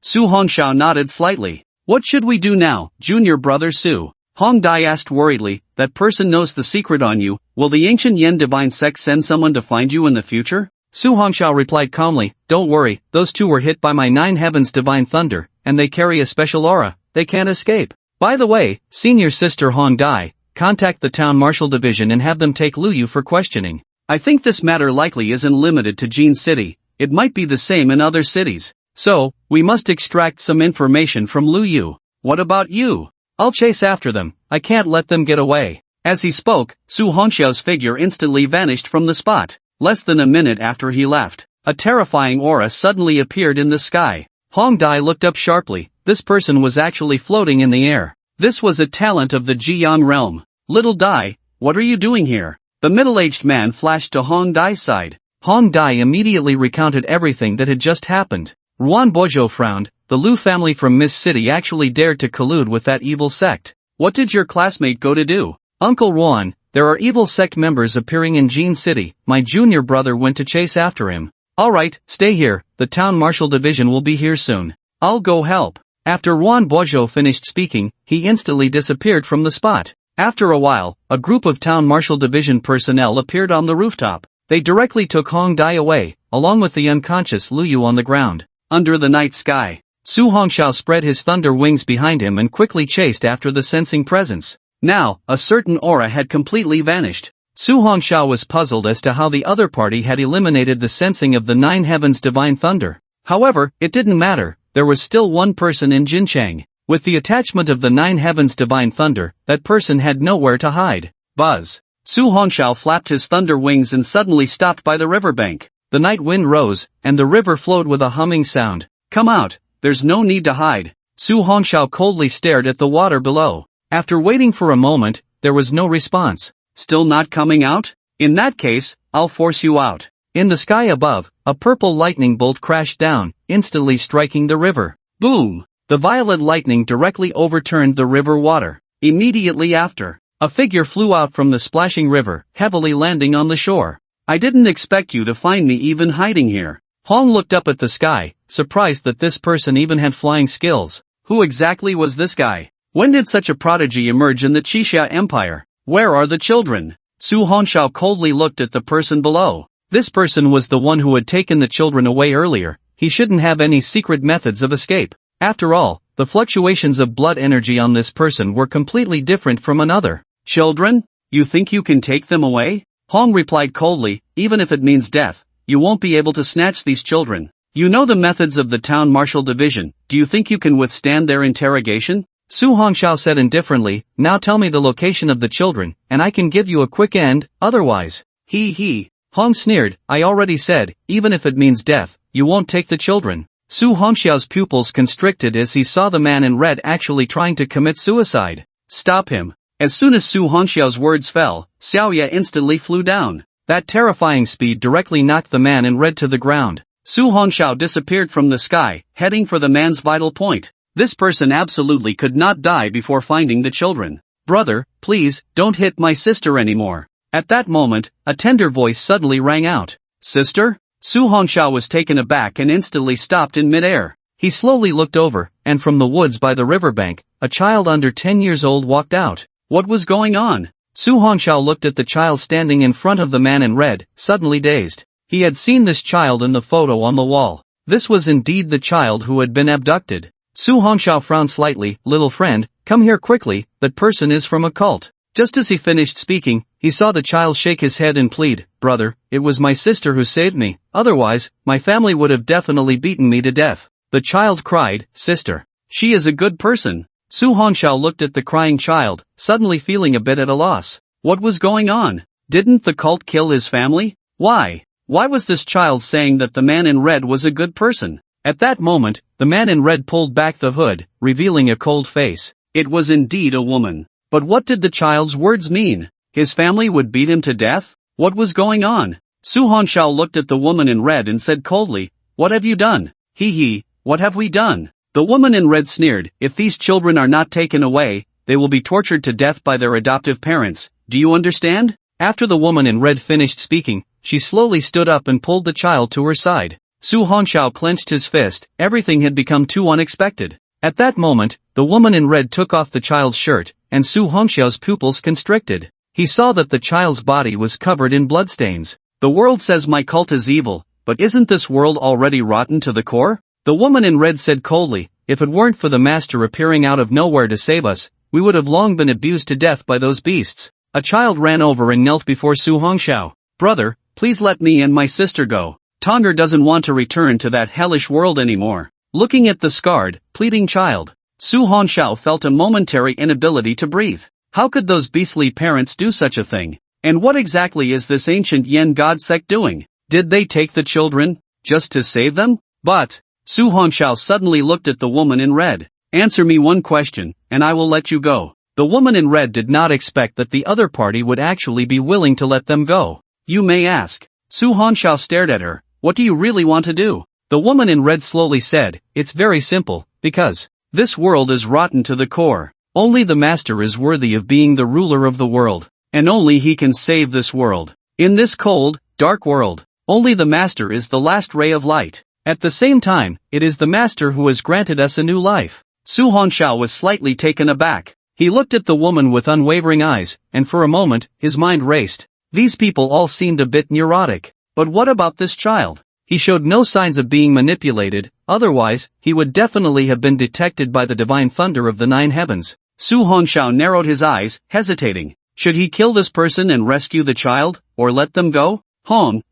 Su Hongxiao nodded slightly. What should we do now, junior brother Su? Hong Dai asked worriedly. That person knows the secret on you. Will the ancient Yen divine sect send someone to find you in the future? Su Hongxiao replied calmly, don't worry, those two were hit by my 9 heavens divine thunder, and they carry a special aura, they can't escape. By the way, senior sister Hong Dai, contact the town marshal division and have them take Lu Yu for questioning. I think this matter likely isn't limited to Jin City, it might be the same in other cities. So, we must extract some information from Lu Yu. What about you? I'll chase after them, I can't let them get away. As he spoke, Su Hongxiao's figure instantly vanished from the spot. Less than a minute after he left, a terrifying aura suddenly appeared in the sky. Hong Dai looked up sharply. This person was actually floating in the air. This was a talent of the Jiyang realm. Little Dai, what are you doing here? The middle-aged man flashed to Hong Dai's side. Hong Dai immediately recounted everything that had just happened. Ruan Bojo frowned. The Lu family from Miss City actually dared to collude with that evil sect. What did your classmate go to do? Uncle Ruan, there are evil sect members appearing in Jin City. My junior brother went to chase after him. Alright, stay here, the town marshal division will be here soon. I'll go help. After Ruan Bojo finished speaking, he instantly disappeared from the spot. After a while, a group of town marshal division personnel appeared on the rooftop. They directly took Hong Dai away, along with the unconscious Lu Yu on the ground. Under the night sky, Su Hongxiao spread his thunder wings behind him and quickly chased after the sensing presence. Now, a certain aura had completely vanished. Su Hongxiao was puzzled as to how the other party had eliminated the sensing of the 9 heavens divine thunder. However, it didn't matter, there was still one person in Jinchang. With the attachment of the 9 heavens divine thunder, that person had nowhere to hide. Buzz. Su Hongxiao flapped his thunder wings and suddenly stopped by the riverbank. The night wind rose, and the river flowed with a humming sound. Come out, there's no need to hide. Su Hongxiao coldly stared at the water below. After waiting for a moment, there was no response. Still not coming out? In that case, I'll force you out. In the sky above, a purple lightning bolt crashed down, instantly striking the river. Boom! The violet lightning directly overturned the river water. Immediately after, a figure flew out from the splashing river, heavily landing on the shore. I didn't expect you to find me even hiding here. Hong looked up at the sky, surprised that this person even had flying skills. Who exactly was this guy? When did such a prodigy emerge in the Qixia Empire? Where are the children? Su Hongxiao coldly looked at the person below. This person was the one who had taken the children away earlier. He shouldn't have any secret methods of escape. After all, the fluctuations of blood energy on this person were completely different from another. Children? You think you can take them away? Hong replied coldly, even if it means death, you won't be able to snatch these children. You know the methods of the town marshal division, do you think you can withstand their interrogation? Su Hongxiao said indifferently, now tell me the location of the children, and I can give you a quick end, otherwise. He. Hong sneered, I already said, even if it means death, you won't take the children. Su Hongxiao's pupils constricted as he saw the man in red actually trying to commit suicide. Stop him. As soon as Su Hongxiao's words fell, Xiaoya instantly flew down. That terrifying speed directly knocked the man in red to the ground. Su Hongxiao disappeared from the sky, heading for the man's vital point. This person absolutely could not die before finding the children. Brother, please, don't hit my sister anymore. At that moment, a tender voice suddenly rang out. Sister? Su Hongxiao was taken aback and instantly stopped in midair. He slowly looked over, and from the woods by the riverbank, a child under 10 years old walked out. What was going on? Su Hongxiao looked at the child standing in front of the man in red, suddenly dazed. He had seen this child in the photo on the wall. This was indeed the child who had been abducted. Su Hongxiao frowned slightly. Little friend, come here quickly, that person is from a cult. Just as he finished speaking, he saw the child shake his head and plead, brother, it was my sister who saved me, otherwise, my family would have definitely beaten me to death. The child cried, sister. She is a good person. Su Hongxiao looked at the crying child, suddenly feeling a bit at a loss. What was going on? Didn't the cult kill his family? Why? Why was this child saying that the man in red was a good person? At that moment, the man in red pulled back the hood, revealing a cold face. It was indeed a woman. But what did the child's words mean? His family would beat him to death? What was going on? Su Hongxiao looked at the woman in red and said coldly, "What have you done?" "He, what have we done?" The woman in red sneered, "If these children are not taken away, they will be tortured to death by their adoptive parents. Do you understand?" After the woman in red finished speaking, she slowly stood up and pulled the child to her side. Su Hongxiao clenched his fist. Everything had become too unexpected. At that moment, the woman in red took off the child's shirt, and Su Hongxiao's pupils constricted. He saw that the child's body was covered in bloodstains. "The world says my cult is evil, but isn't this world already rotten to the core?" The woman in red said coldly, "If it weren't for the master appearing out of nowhere to save us, we would have long been abused to death by those beasts." A child ran over and knelt before Su Hongxiao. "Brother, please let me and my sister go. Tonger doesn't want to return to that hellish world anymore." Looking at the scarred, pleading child, Su Hongxiao felt a momentary inability to breathe. How could those beastly parents do such a thing? And what exactly is this ancient Yen god sect doing? Did they take the children just to save them? But Su Hongxiao suddenly looked at the woman in red. "Answer me one question, and I will let you go." The woman in red did not expect that the other party would actually be willing to let them go. "You may ask." Su Hongxiao stared at her. "What do you really want to do?" The woman in red slowly said, "It's very simple, because this world is rotten to the core. Only the master is worthy of being the ruler of the world, and only he can save this world. In this cold, dark world, only the master is the last ray of light. At the same time, it is the master who has granted us a new life." Su Hongxiao was slightly taken aback. He looked at the woman with unwavering eyes, and for a moment, his mind raced. These people all seemed a bit neurotic. But what about this child? He showed no signs of being manipulated, otherwise, he would definitely have been detected by the divine thunder of the 9 heavens. Su Hongxiao narrowed his eyes, hesitating. Should he kill this person and rescue the child, or let them go?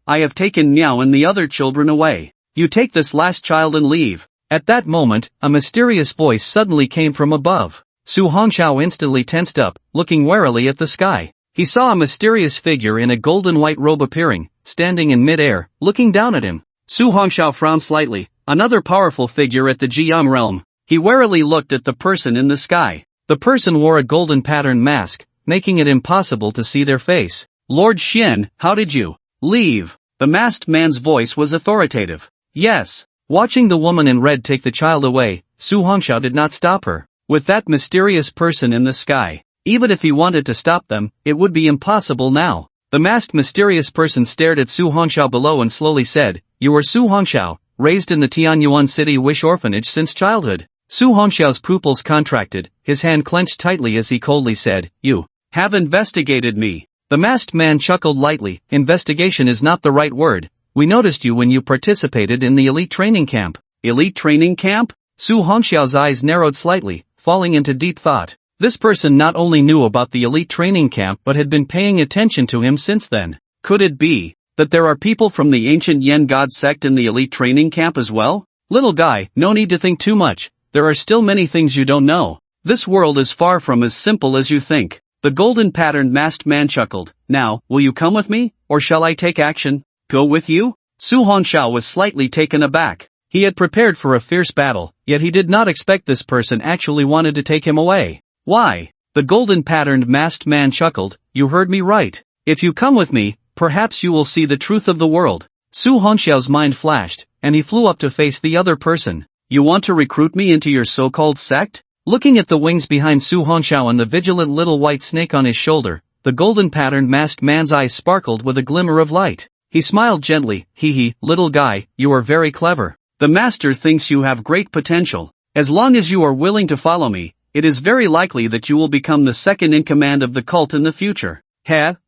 I have taken Miao and the other children away. You take this last child and leave." At that moment, a mysterious voice suddenly came from above. Su Hongxiao instantly tensed up, looking warily at the sky. He saw a mysterious figure in a golden white robe appearing, standing in mid-air, looking down at him. Su Hongxiao frowned slightly. Another powerful figure at the Jiang realm. He warily looked at the person in the sky. The person wore a golden patterned mask, making it impossible to see their face. "Lord Xian, how did you leave?" The masked man's voice was authoritative. "Yes." Watching the woman in red take the child away, Su Hongxiao did not stop her. With that mysterious person in the sky, even if he wanted to stop them, it would be impossible now. The masked mysterious person stared at Su Hongxiao below and slowly said, "You are Su Hongxiao, raised in the Tianyuan City Wish Orphanage since childhood." Su Hongxiao's pupils contracted, his hand clenched tightly as he coldly said, "You have investigated me." The masked man chuckled lightly. "Investigation is not the right word. We noticed you when you participated in the elite training camp." "Elite training camp?" Su Hongxiao's eyes narrowed slightly, falling into deep thought. This person not only knew about the elite training camp but had been paying attention to him since then. Could it be that there are people from the ancient Yen god sect in the elite training camp as well? "Little guy, no need to think too much. There are still many things you don't know. This world is far from as simple as you think." The golden patterned masked man chuckled. "Now, will you come with me, or shall I take action?" "Go with you?" Su Hongxiao was slightly taken aback. He had prepared for a fierce battle, yet he did not expect this person actually wanted to take him away. "Why?" The golden patterned masked man chuckled. "You heard me right. If you come with me, perhaps you will see the truth of the world." Su Hongxiao's mind flashed, and he flew up to face the other person. "You want to recruit me into your so-called sect?" Looking at the wings behind Su Hongxiao and the vigilant little white snake on his shoulder, the golden patterned masked man's eyes sparkled with a glimmer of light. He smiled gently. Little guy, you are very clever. The master thinks you have great potential. As long as you are willing to follow me, it is very likely that you will become the second in command of the cult in the future."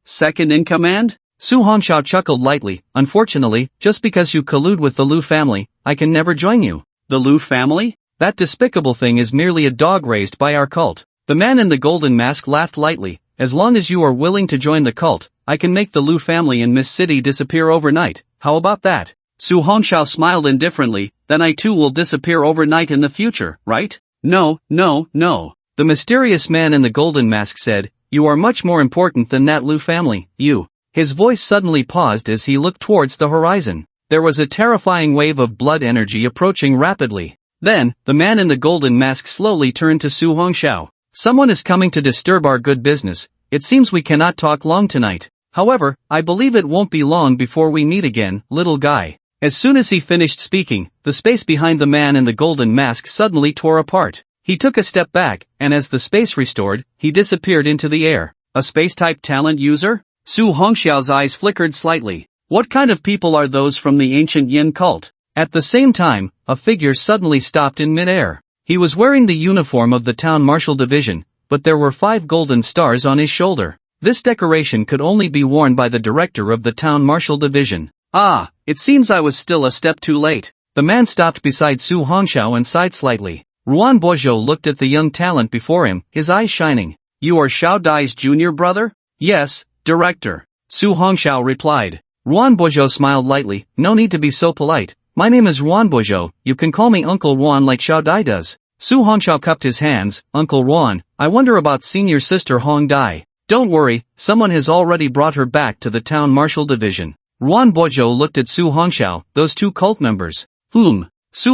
Second in command? Su Hongxiao chuckled lightly. "Unfortunately, just because you collude with the Lu family, I can never join you." "The Lu family? That despicable thing is merely a dog raised by our cult." The man in the golden mask laughed lightly. "As long as you are willing to join the cult, I can make the Lu family in Miss City disappear overnight. How about that?" Su Hongxiao smiled indifferently. "Then I too will disappear overnight in the future, right?" No. The mysterious man in the golden mask said, "You are much more important than that Lu family, you." His voice suddenly paused as he looked towards the horizon. There was a terrifying wave of blood energy approaching rapidly. Then, the man in the golden mask slowly turned to Su Hongxiao. Someone is coming to disturb our good business. It seems we cannot talk long tonight. However, I believe it won't be long before we meet again, little guy. As soon as he finished speaking, the space behind the man in the golden mask suddenly tore apart. He took a step back, and as the space restored, he disappeared into the air. A space-type talent user? Su Hongxiao's eyes flickered slightly. What kind of people are those from the ancient Yin cult? At the same time, a figure suddenly stopped in mid-air. He was wearing the uniform of the town martial division, but there were 5 golden stars on his shoulder. This decoration could only be worn by the director of the town martial division. Ah, it seems I was still a step too late. The man stopped beside Su Hongxiao and sighed slightly. Ruan Boizhou looked at the young talent before him, his eyes shining. You are Xiao Dai's junior brother? Yes, director. Su Hongxiao replied. Ruan Boizhou smiled lightly. No need to be so polite. My name is Ruan Boizhou, you can call me Uncle Ruan like Xiao Dai does. Su Hongxiao cupped his hands. Uncle Ruan, I wonder about senior sister Hong Dai. Don't worry, someone has already brought her back to the town martial division. Ruan Boizhou looked at Su Hongxiao, those 2 cult members. Su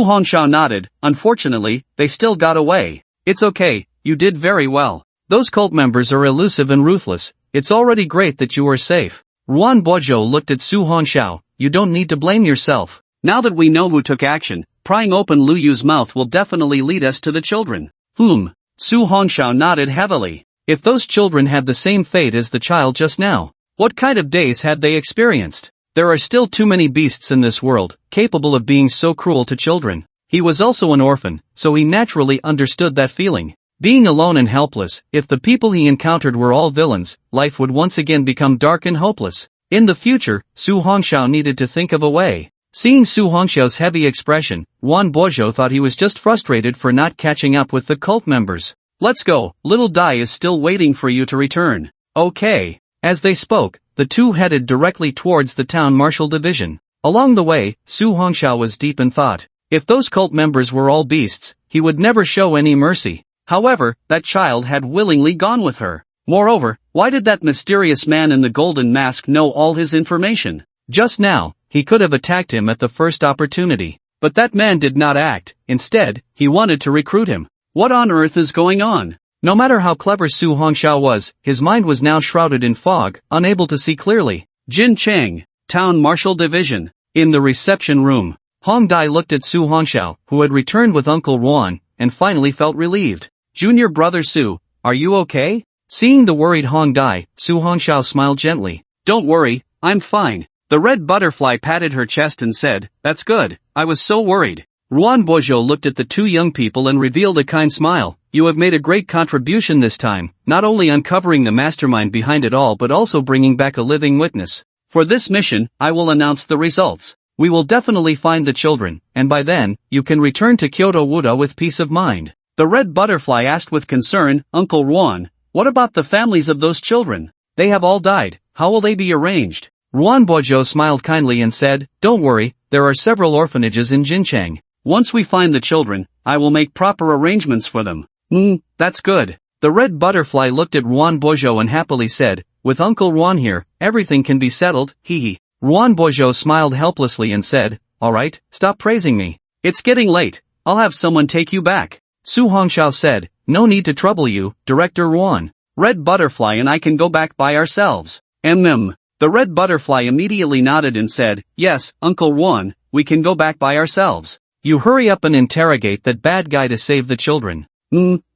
Hongxiao nodded. Unfortunately, they still got away. It's okay, you did very well. Those cult members are elusive and ruthless. It's already great that you are safe. Ruan Boizhou looked at Su Hongxiao. You don't need to blame yourself. Now that we know who took action, prying open Lu Yu's mouth will definitely lead us to the children. Su Hongxiao nodded heavily. If those children had the same fate as the child just now, what kind of days had they experienced? There are still too many beasts in this world, capable of being so cruel to children. He was also an orphan, so he naturally understood that feeling. Being alone and helpless, if the people he encountered were all villains, life would once again become dark and hopeless. In the future, Su Hongxiao needed to think of a way. Seeing Su Hongxiao's heavy expression, Ruan Boizhou thought he was just frustrated for not catching up with the cult members. Let's go, little Dai is still waiting for you to return. Okay. As they spoke, the 2 headed directly towards the town martial division. Along the way, Su Hongxiao was deep in thought. If those cult members were all beasts, he would never show any mercy. However, that child had willingly gone with her. Moreover, why did that mysterious man in the golden mask know all his information? Just now, he could have attacked him at the first opportunity. But that man did not act. Instead, he wanted to recruit him. What on earth is going on? No matter how clever Su Hongxiao was, his mind was now shrouded in fog, unable to see clearly. Jin Cheng, Town Martial Division. In the reception room, Hong Dai looked at Su Hongxiao, who had returned with Uncle Ruan, and finally felt relieved. Junior brother Su, are you okay? Seeing the worried Hong Dai, Su Hongxiao smiled gently. Don't worry, I'm fine. The red butterfly patted her chest and said, that's good, I was so worried. Ruan Boizhou looked at the 2 young people and revealed a kind smile. You have made a great contribution this time, not only uncovering the mastermind behind it all but also bringing back a living witness. For this mission, I will announce the results. We will definitely find the children, and by then, you can return to Kyoto Wuda with peace of mind. The red butterfly asked with concern, Uncle Ruan, what about the families of those children? They have all died, how will they be arranged? Ruan Boizhou smiled kindly and said, don't worry, there are several orphanages in Jincheng. Once we find the children, I will make proper arrangements for them. That's good. The red butterfly looked at Ruan Boizhou and happily said, with Uncle Ruan here, everything can be settled, hee. Ruan Boizhou smiled helplessly and said, alright, stop praising me. It's getting late, I'll have someone take you back. Su Hongxiao said, no need to trouble you, Director Ruan. Red butterfly and I can go back by ourselves. The red butterfly immediately nodded and said, yes, Uncle Ruan, we can go back by ourselves. You hurry up and interrogate that bad guy to save the children.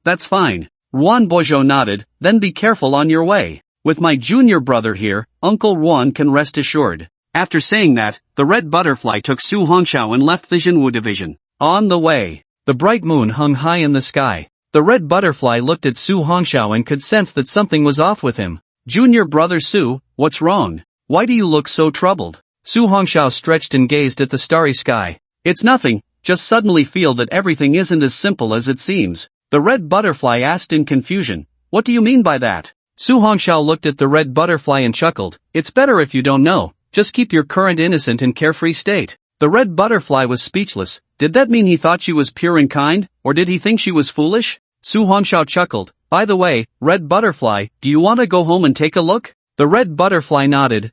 That's fine. Ruan Boizhou nodded, then be careful on your way. With my junior brother here, Uncle Ruan can rest assured. After saying that, the red butterfly took Su Hongxiao and left the Jinwu division. On the way, the bright moon hung high in the sky. The red butterfly looked at Su Hongxiao and could sense that something was off with him. Junior brother Su, what's wrong? Why do you look so troubled? Su Hongxiao stretched and gazed at the starry sky. It's nothing, just suddenly feel that everything isn't as simple as it seems. The red butterfly asked in confusion, what do you mean by that? Su Hongxiao looked at the red butterfly and chuckled, it's better if you don't know, just keep your current innocent and carefree state. The red butterfly was speechless. Did that mean he thought she was pure and kind, or did he think she was foolish? Su Hongxiao chuckled. By the way, red butterfly, do you want to go home and take a look? The red butterfly nodded.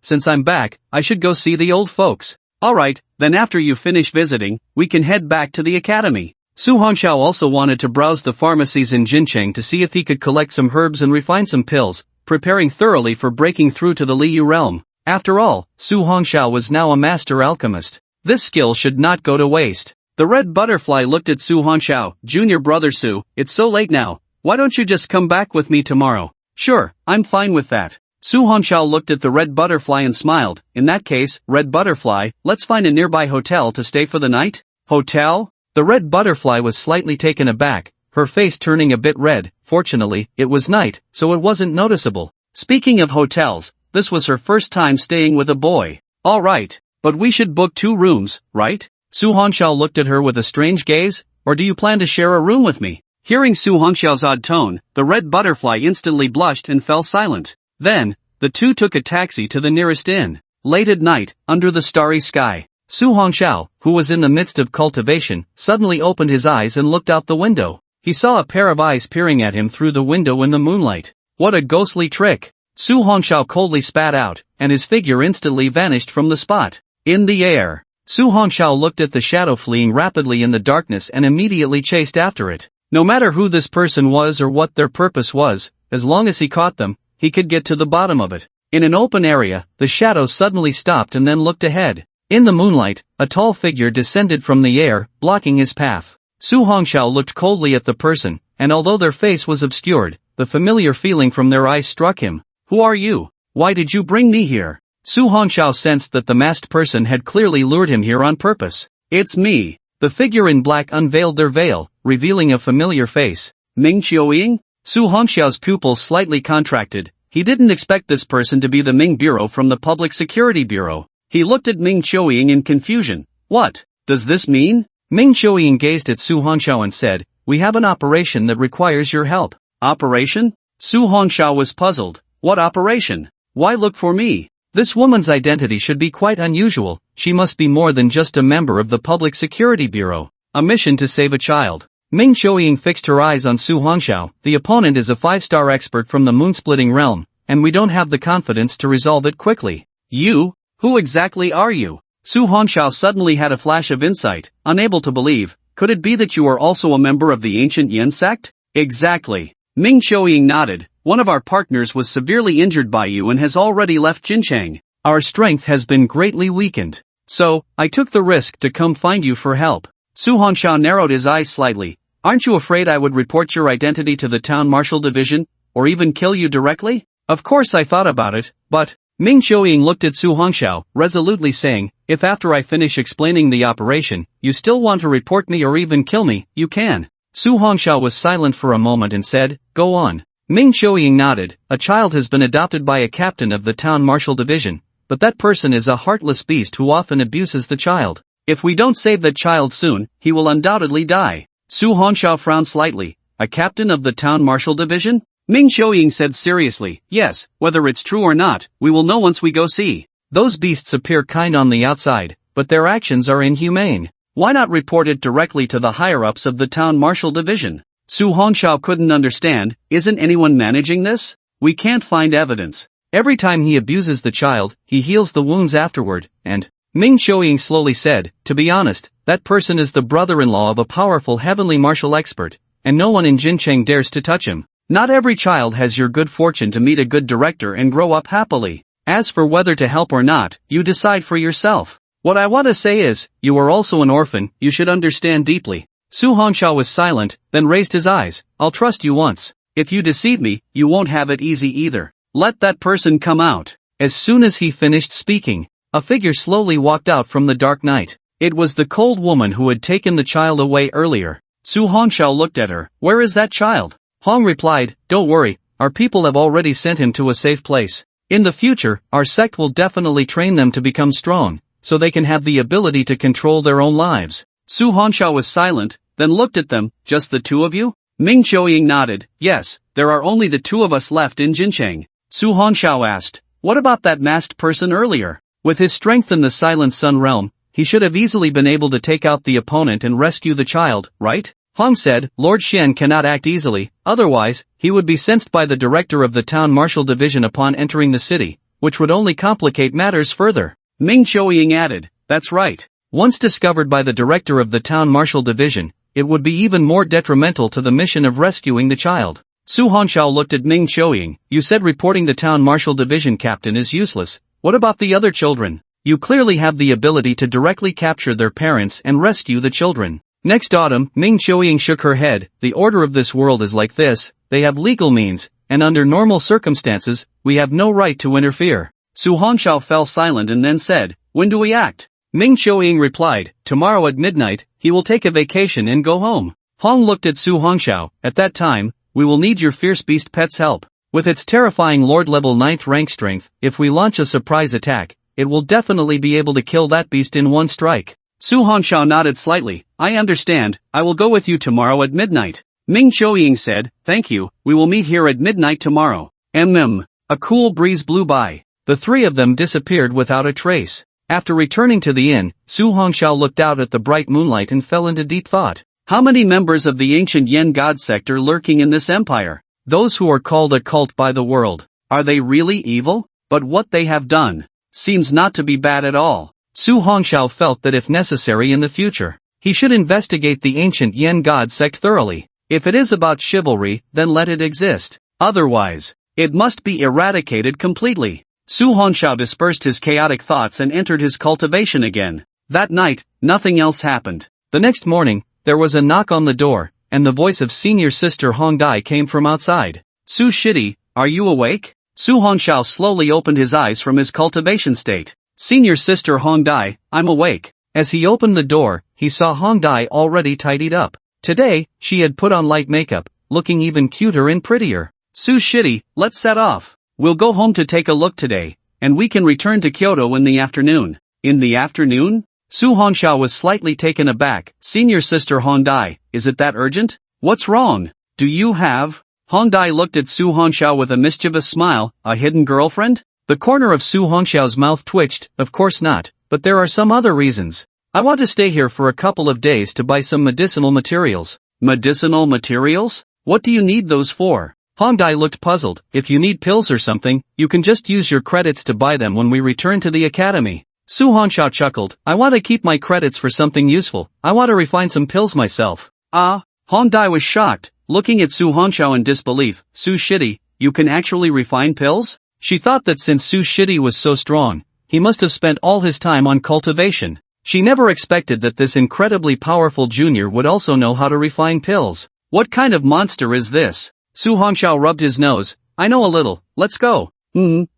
Since I'm back, I should go see the old folks. Alright, then after you finish visiting, we can head back to the academy. Su Hongxiao also wanted to browse the pharmacies in Jincheng to see if he could collect some herbs and refine some pills, preparing thoroughly for breaking through to the Liu realm. After all, Su Hongxiao was now a master alchemist. This skill should not go to waste. The red butterfly looked at Su Hongxiao. Junior brother Su, it's so late now. Why don't you just come back with me tomorrow? Sure, I'm fine with that. Su Hongxiao looked at the red butterfly and smiled. In that case, red butterfly, let's find a nearby hotel to stay for the night. Hotel? The red butterfly was slightly taken aback, her face turning a bit red. Fortunately, it was night, so it wasn't noticeable. Speaking of hotels, this was her first time staying with a boy. Alright, but we should book 2 rooms, right? Su Hongxiao looked at her with a strange gaze. Or do you plan to share a room with me? Hearing Su Hongxiao's odd tone, the red butterfly instantly blushed and fell silent. Then, the two took a taxi to the nearest inn. Late at night, under the starry sky, Su Hongxiao, who was in the midst of cultivation, suddenly opened his eyes and looked out the window. He saw a pair of eyes peering at him through the window in the moonlight. What a ghostly trick! Su Hongxiao coldly spat out, and his figure instantly vanished from the spot. In the air, Su Hongxiao looked at the shadow fleeing rapidly in the darkness and immediately chased after it. No matter who this person was or what their purpose was, as long as he caught them, he could get to the bottom of it. In an open area, the shadow suddenly stopped and then looked ahead. In the moonlight, a tall figure descended from the air, blocking his path. Su Hongxiao looked coldly at the person, and although their face was obscured, the familiar feeling from their eyes struck him. Who are you? Why did you bring me here? Su Hongxiao sensed that the masked person had clearly lured him here on purpose. It's me. The figure in black unveiled their veil, revealing a familiar face. Ming Qiuying? Su Hongxiao's pupils slightly contracted. He didn't expect this person to be the Ming Bureau from the Public Security Bureau. He looked at Ming Qiuying in confusion. What does this mean? Ming Qiuying gazed at Su Hongxiao and said, we have an operation that requires your help. Operation? Su Hongxiao was puzzled. What operation? Why look for me? This woman's identity should be quite unusual. She must be more than just a member of the Public Security Bureau. A mission to save a child. Ming Qiuying fixed her eyes on Su Hongxiao. The opponent is a 5-star expert from the moon-splitting realm, and we don't have the confidence to resolve it quickly. You? Who exactly are you? Su Hongxiao suddenly had a flash of insight, unable to believe. Could it be that you are also a member of the ancient Yin sect? Exactly. Ming Qiuying nodded. One of our partners was severely injured by you and has already left Jincheng. Our strength has been greatly weakened. So, I took the risk to come find you for help. Su Hongxiao narrowed his eyes slightly. Aren't you afraid I would report your identity to the town marshal division, or even kill you directly? Of course I thought about it, but... Ming Qiuying looked at Su Hongxiao, resolutely saying, if after I finish explaining the operation, you still want to report me or even kill me, you can. Su Hongxiao was silent for a moment and said, go on. Ming Qiuying nodded. A child has been adopted by a captain of the town marshal division, but that person is a heartless beast who often abuses the child. If we don't save that child soon, he will undoubtedly die. Su Hongxiao frowned slightly. A captain of the town marshal division? Ming Qiuying said seriously, yes, whether it's true or not, we will know once we go see. Those beasts appear kind on the outside, but their actions are inhumane. Why not report it directly to the higher-ups of the town marshal division? Su Hongxiao couldn't understand. Isn't anyone managing this? We can't find evidence. Every time he abuses the child, he heals the wounds afterward, and... Ming Qiuying slowly said, to be honest, that person is the brother-in-law of a powerful heavenly martial expert, and no one in Jincheng dares to touch him. Not every child has your good fortune to meet a good director and grow up happily. As for whether to help or not, you decide for yourself. What I want to say is, you are also an orphan, you should understand deeply. Su Hongxiao was silent, then raised his eyes. I'll trust you once. If you deceive me, you won't have it easy either. Let that person come out. As soon as he finished speaking, a figure slowly walked out from the dark night. It was the cold woman who had taken the child away earlier. Su Hongxiao looked at her. Where is that child? Hong replied, don't worry, our people have already sent him to a safe place. In the future, our sect will definitely train them to become strong, so they can have the ability to control their own lives. Su Hongxiao was silent, then looked at them. Just the two of you? Ming Qiuying nodded. Yes, there are only the two of us left in Jincheng. Su Hongxiao asked, what about that masked person earlier? With his strength in the Silent Sun realm, he should have easily been able to take out the opponent and rescue the child, right? Hong said, Lord Shen cannot act easily, otherwise, he would be sensed by the director of the town marshal division upon entering the city, which would only complicate matters further. Ming Qiuying added, that's right. Once discovered by the director of the town marshal division, it would be even more detrimental to the mission of rescuing the child. Su Hongxiao looked at Ming Qiuying. You said reporting the town marshal division captain is useless. What about the other children? You clearly have the ability to directly capture their parents and rescue the children. Next autumn, Ming Qiuying shook her head. The order of this world is like this. They have legal means, and under normal circumstances, we have no right to interfere. Su Hongxiao fell silent and then said, when do we act? Ming Qiuying replied, tomorrow at midnight, he will take a vacation and go home. Hong looked at Su Hongxiao. At that time, we will need your fierce beast pet's help. With its terrifying Lord-level 9th rank strength, if we launch a surprise attack, it will definitely be able to kill that beast in one strike. Su Hongxiao nodded slightly. I understand, I will go with you tomorrow at midnight. Ming Qiuying said, thank you, we will meet here at midnight tomorrow. A cool breeze blew by. The three of them disappeared without a trace. After returning to the inn, Su Hongxiao looked out at the bright moonlight and fell into deep thought. How many members of the ancient Yen God sector lurking in this empire? Those who are called a cult by the world. Are they really evil? But what they have done seems not to be bad at all. Su Hongxiao felt that if necessary in the future, he should investigate the ancient Yen God sect thoroughly. If it is about chivalry, then let it exist. Otherwise, it must be eradicated completely. Su Hongxiao dispersed his chaotic thoughts and entered his cultivation again. That night, nothing else happened. The next morning, there was a knock on the door, and the voice of senior sister Hong Dai came from outside. Su Shidi, are you awake? Su Hongxiao slowly opened his eyes from his cultivation state. Senior sister Hong Dai, I'm awake. As he opened the door, he saw Hong Dai already tidied up. Today, she had put on light makeup, looking even cuter and prettier. Su Shidi, let's set off. We'll go home to take a look today, and we can return to Kyoto in the afternoon. In the afternoon? Su Hongxiao was slightly taken aback. Senior sister Hong Dai, is it that urgent? What's wrong? Do you have? Hong Dai looked at Su Hongxiao with a mischievous smile. A hidden girlfriend? The corner of Su Hongxiao's mouth twitched. Of course not, but there are some other reasons. I want to stay here for a couple of days to buy some medicinal materials. Medicinal materials? What do you need those for? Hong Dai looked puzzled. If you need pills or something, you can just use your credits to buy them when we return to the academy. Su Hongxiao chuckled. I want to keep my credits for something useful. I want to refine some pills myself. Ah, Hong Dai was shocked, looking at Su Hongxiao in disbelief. Su Shidi, you can actually refine pills? She thought that since Su Shidi was so strong, he must have spent all his time on cultivation. She never expected that this incredibly powerful junior would also know how to refine pills. What kind of monster is this? Su Hongxiao rubbed his nose. I know a little, let's go.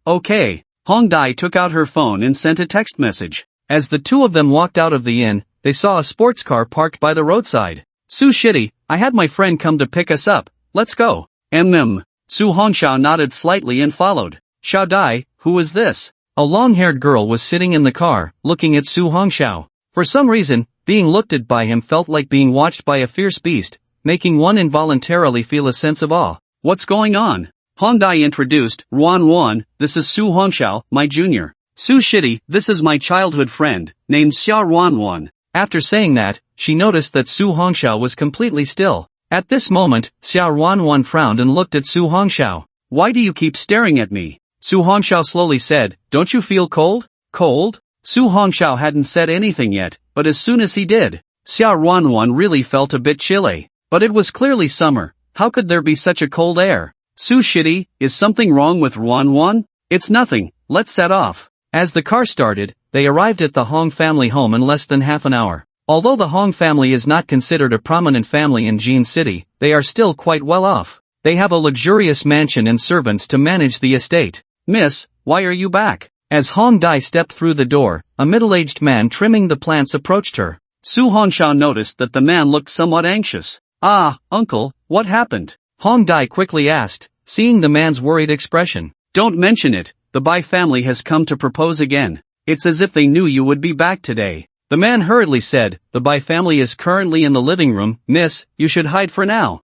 Okay. Hong Dai took out her phone and sent a text message. As the two of them walked out of the inn, they saw a sports car parked by the roadside. Su Shidi, I had my friend come to pick us up, let's go. Su Hongxiao nodded slightly and followed. Xiao Dai, who is this? A long-haired girl was sitting in the car, looking at Su Hongxiao. For some reason, being looked at by him felt like being watched by a fierce beast, making one involuntarily feel a sense of awe. What's going on? Hong Dai introduced, Ruan, this is Su Hongxiao, my junior. Su Shidi, this is my childhood friend, named Xia Ruan. After saying that, she noticed that Su Hongxiao was completely still. At this moment, Xia Ruan frowned and looked at Su Hongxiao. Why do you keep staring at me? Su Hongxiao slowly said, don't you feel cold? Cold? Su Hongxiao hadn't said anything yet, but as soon as he did, Xia Ruan really felt a bit chilly. But it was clearly summer. How could there be such a cold air? Su Shidi, is something wrong with Ruan? It's nothing, let's set off. As the car started, they arrived at the Hong family home in less than half an hour. Although the Hong family is not considered a prominent family in Jin City, they are still quite well off. They have a luxurious mansion and servants to manage the estate. Miss, why are you back? As Hong Dai stepped through the door, a middle-aged man trimming the plants approached her. Su Hongxiao noticed that the man looked somewhat anxious. Ah, uncle, what happened? Hong Dai quickly asked, seeing the man's worried expression. Don't mention it, the Bai family has come to propose again. It's as if they knew you would be back today. The man hurriedly said, the Bai family is currently in the living room. Miss, you should hide for now.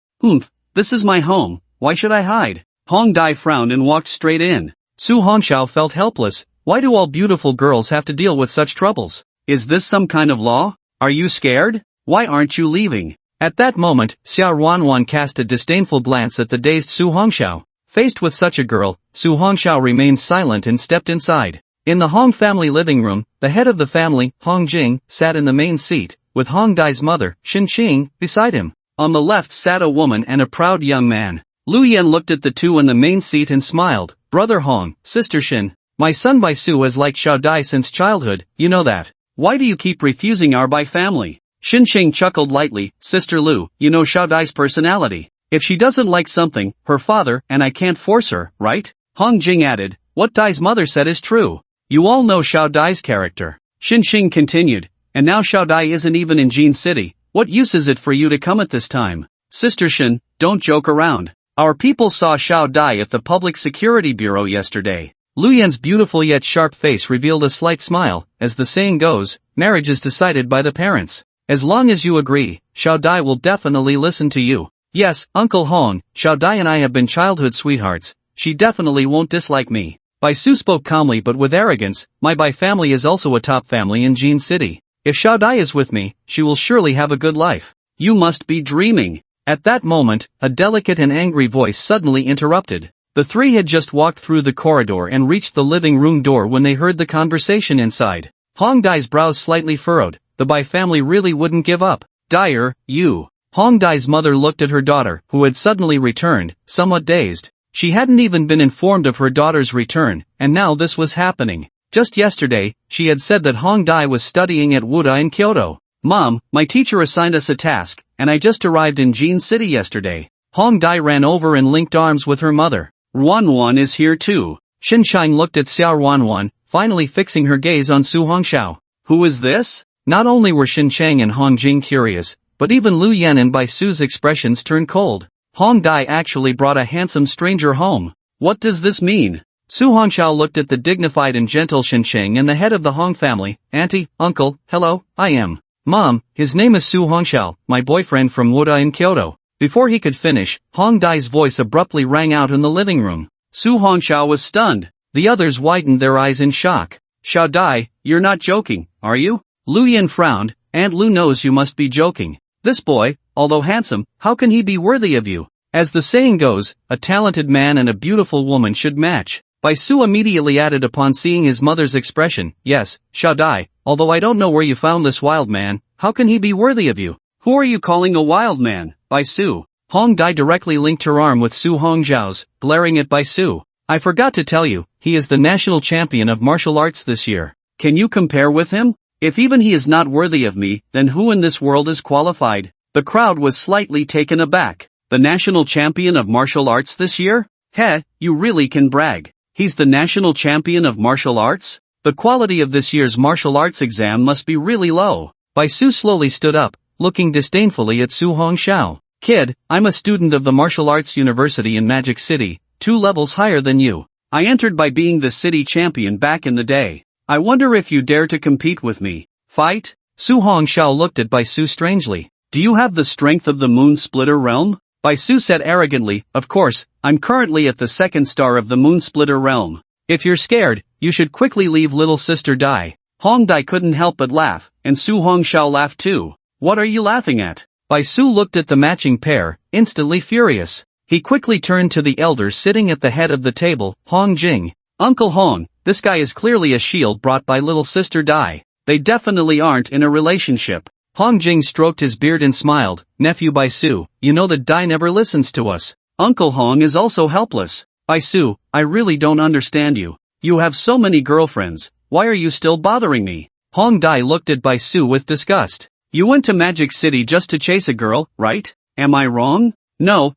This is my home, why should I hide? Hong Dai frowned and walked straight in. Su Hongxiao felt helpless. Why do all beautiful girls have to deal with such troubles? Is this some kind of law? Are you scared? Why aren't you leaving? At that moment, Xia Ruan cast a disdainful glance at the dazed Su Hongxiao. Faced with such a girl, Su Hongxiao remained silent and stepped inside. In the Hong family living room, the head of the family, Hong Jing, sat in the main seat, with Hong Dai's mother, Xin Qing, beside him. On the left sat a woman and a proud young man. Lu Yan looked at the two in the main seat and smiled. Brother Hong, Sister Xin, my son Bai Su has liked Xiao Dai since childhood, you know that. Why do you keep refusing our Bai family? Xin Qing chuckled lightly. Sister Lu, you know Xiao Dai's personality. If she doesn't like something, her father and I can't force her, right? Hong Jing added, what Dai's mother said is true. You all know Xiao Dai's character. Xin Qing continued, and now Xiao Dai isn't even in Jin City. What use is it for you to come at this time? Sister Xin, don't joke around. Our people saw Xiao Dai at the Public Security Bureau yesterday. Lu Yan's beautiful yet sharp face revealed a slight smile. As the saying goes, marriage is decided by the parents. As long as you agree, Xiao Dai will definitely listen to you. Yes, Uncle Hong, Xiao Dai and I have been childhood sweethearts. She definitely won't dislike me. Bai Su spoke calmly but with arrogance. My Bai family is also a top family in Jin City. If Xiao Dai is with me, she will surely have a good life. You must be dreaming. At that moment, a delicate and angry voice suddenly interrupted. The three had just walked through the corridor and reached the living room door when they heard the conversation inside. Hong Dai's brows slightly furrowed. The Bai family really wouldn't give up. Dyer, you. Hong Dai's mother looked at her daughter, who had suddenly returned, somewhat dazed. She hadn't even been informed of her daughter's return, and now this was happening. Just yesterday, she had said that Hong Dai was studying at Wuda in Kyoto. Mom, my teacher assigned us a task, and I just arrived in Jin City yesterday. Hong Dai ran over and linked arms with her mother. Ruanwan is here too. Xin Shine looked at Xiao Ruanwan, finally fixing her gaze on Su Hongxiao. Who is this? Not only were Xin Chang and Hong Jing curious, but even Lu Yan and Bai Su's expressions turned cold. Hong Dai actually brought a handsome stranger home. What does this mean? Su Hongxiao looked at the dignified and gentle Xin Cheng and the head of the Hong family. Auntie, uncle, hello, I am. Mom, his name is Su Hongxiao, my boyfriend from Wuda in Kyoto. Before he could finish, Hong Dai's voice abruptly rang out in the living room. Su Hongxiao was stunned. The others widened their eyes in shock. Xiao Dai, you're not joking, are you? Lu Yan frowned. Aunt Lu knows you must be joking. This boy, although handsome, how can he be worthy of you? As the saying goes, a talented man and a beautiful woman should match. Bai Su immediately added upon seeing his mother's expression, yes, Xiao Dai, although I don't know where you found this wild man, how can he be worthy of you? Who are you calling a wild man, Bai Su? Hong Dai directly linked her arm with Su Hongxiao's, glaring at Bai Su. I forgot to tell you, he is the national champion of martial arts this year. Can you compare with him? If even he is not worthy of me, then who in this world is qualified? The crowd was slightly taken aback. The national champion of martial arts this year? Heh, you really can brag. He's the national champion of martial arts? The quality of this year's martial arts exam must be really low. Bai Su slowly stood up, looking disdainfully at Su Hongxiao. Kid, I'm a student of the Martial Arts University in Magic City, 2 levels higher than you. I entered by being the city champion back in the day. I wonder if you dare to compete with me. Fight? Su Hongxiao looked at Bai Su strangely. Do you have the strength of the Moon Splitter realm? Bai Su said arrogantly, of course, I'm currently at the 2nd star of the Moon Splitter realm. If you're scared, you should quickly leave little sister Dai. Hong Dai couldn't help but laugh, and Su Hongxiao laughed too. What are you laughing at? Bai Su looked at the matching pair, instantly furious. He quickly turned to the elder sitting at the head of the table, Hong Jing. Uncle Hong, this guy is clearly a shield brought by little sister Dai. They definitely aren't in a relationship. Hong Jing stroked his beard and smiled. Nephew Bai Su, you know that Dai never listens to us. Uncle Hong is also helpless. Bai Su, I really don't understand you. You have so many girlfriends, why are you still bothering me? Hong Dai looked at Bai Su with disgust. You went to Magic City just to chase a girl, right? Am I wrong? No,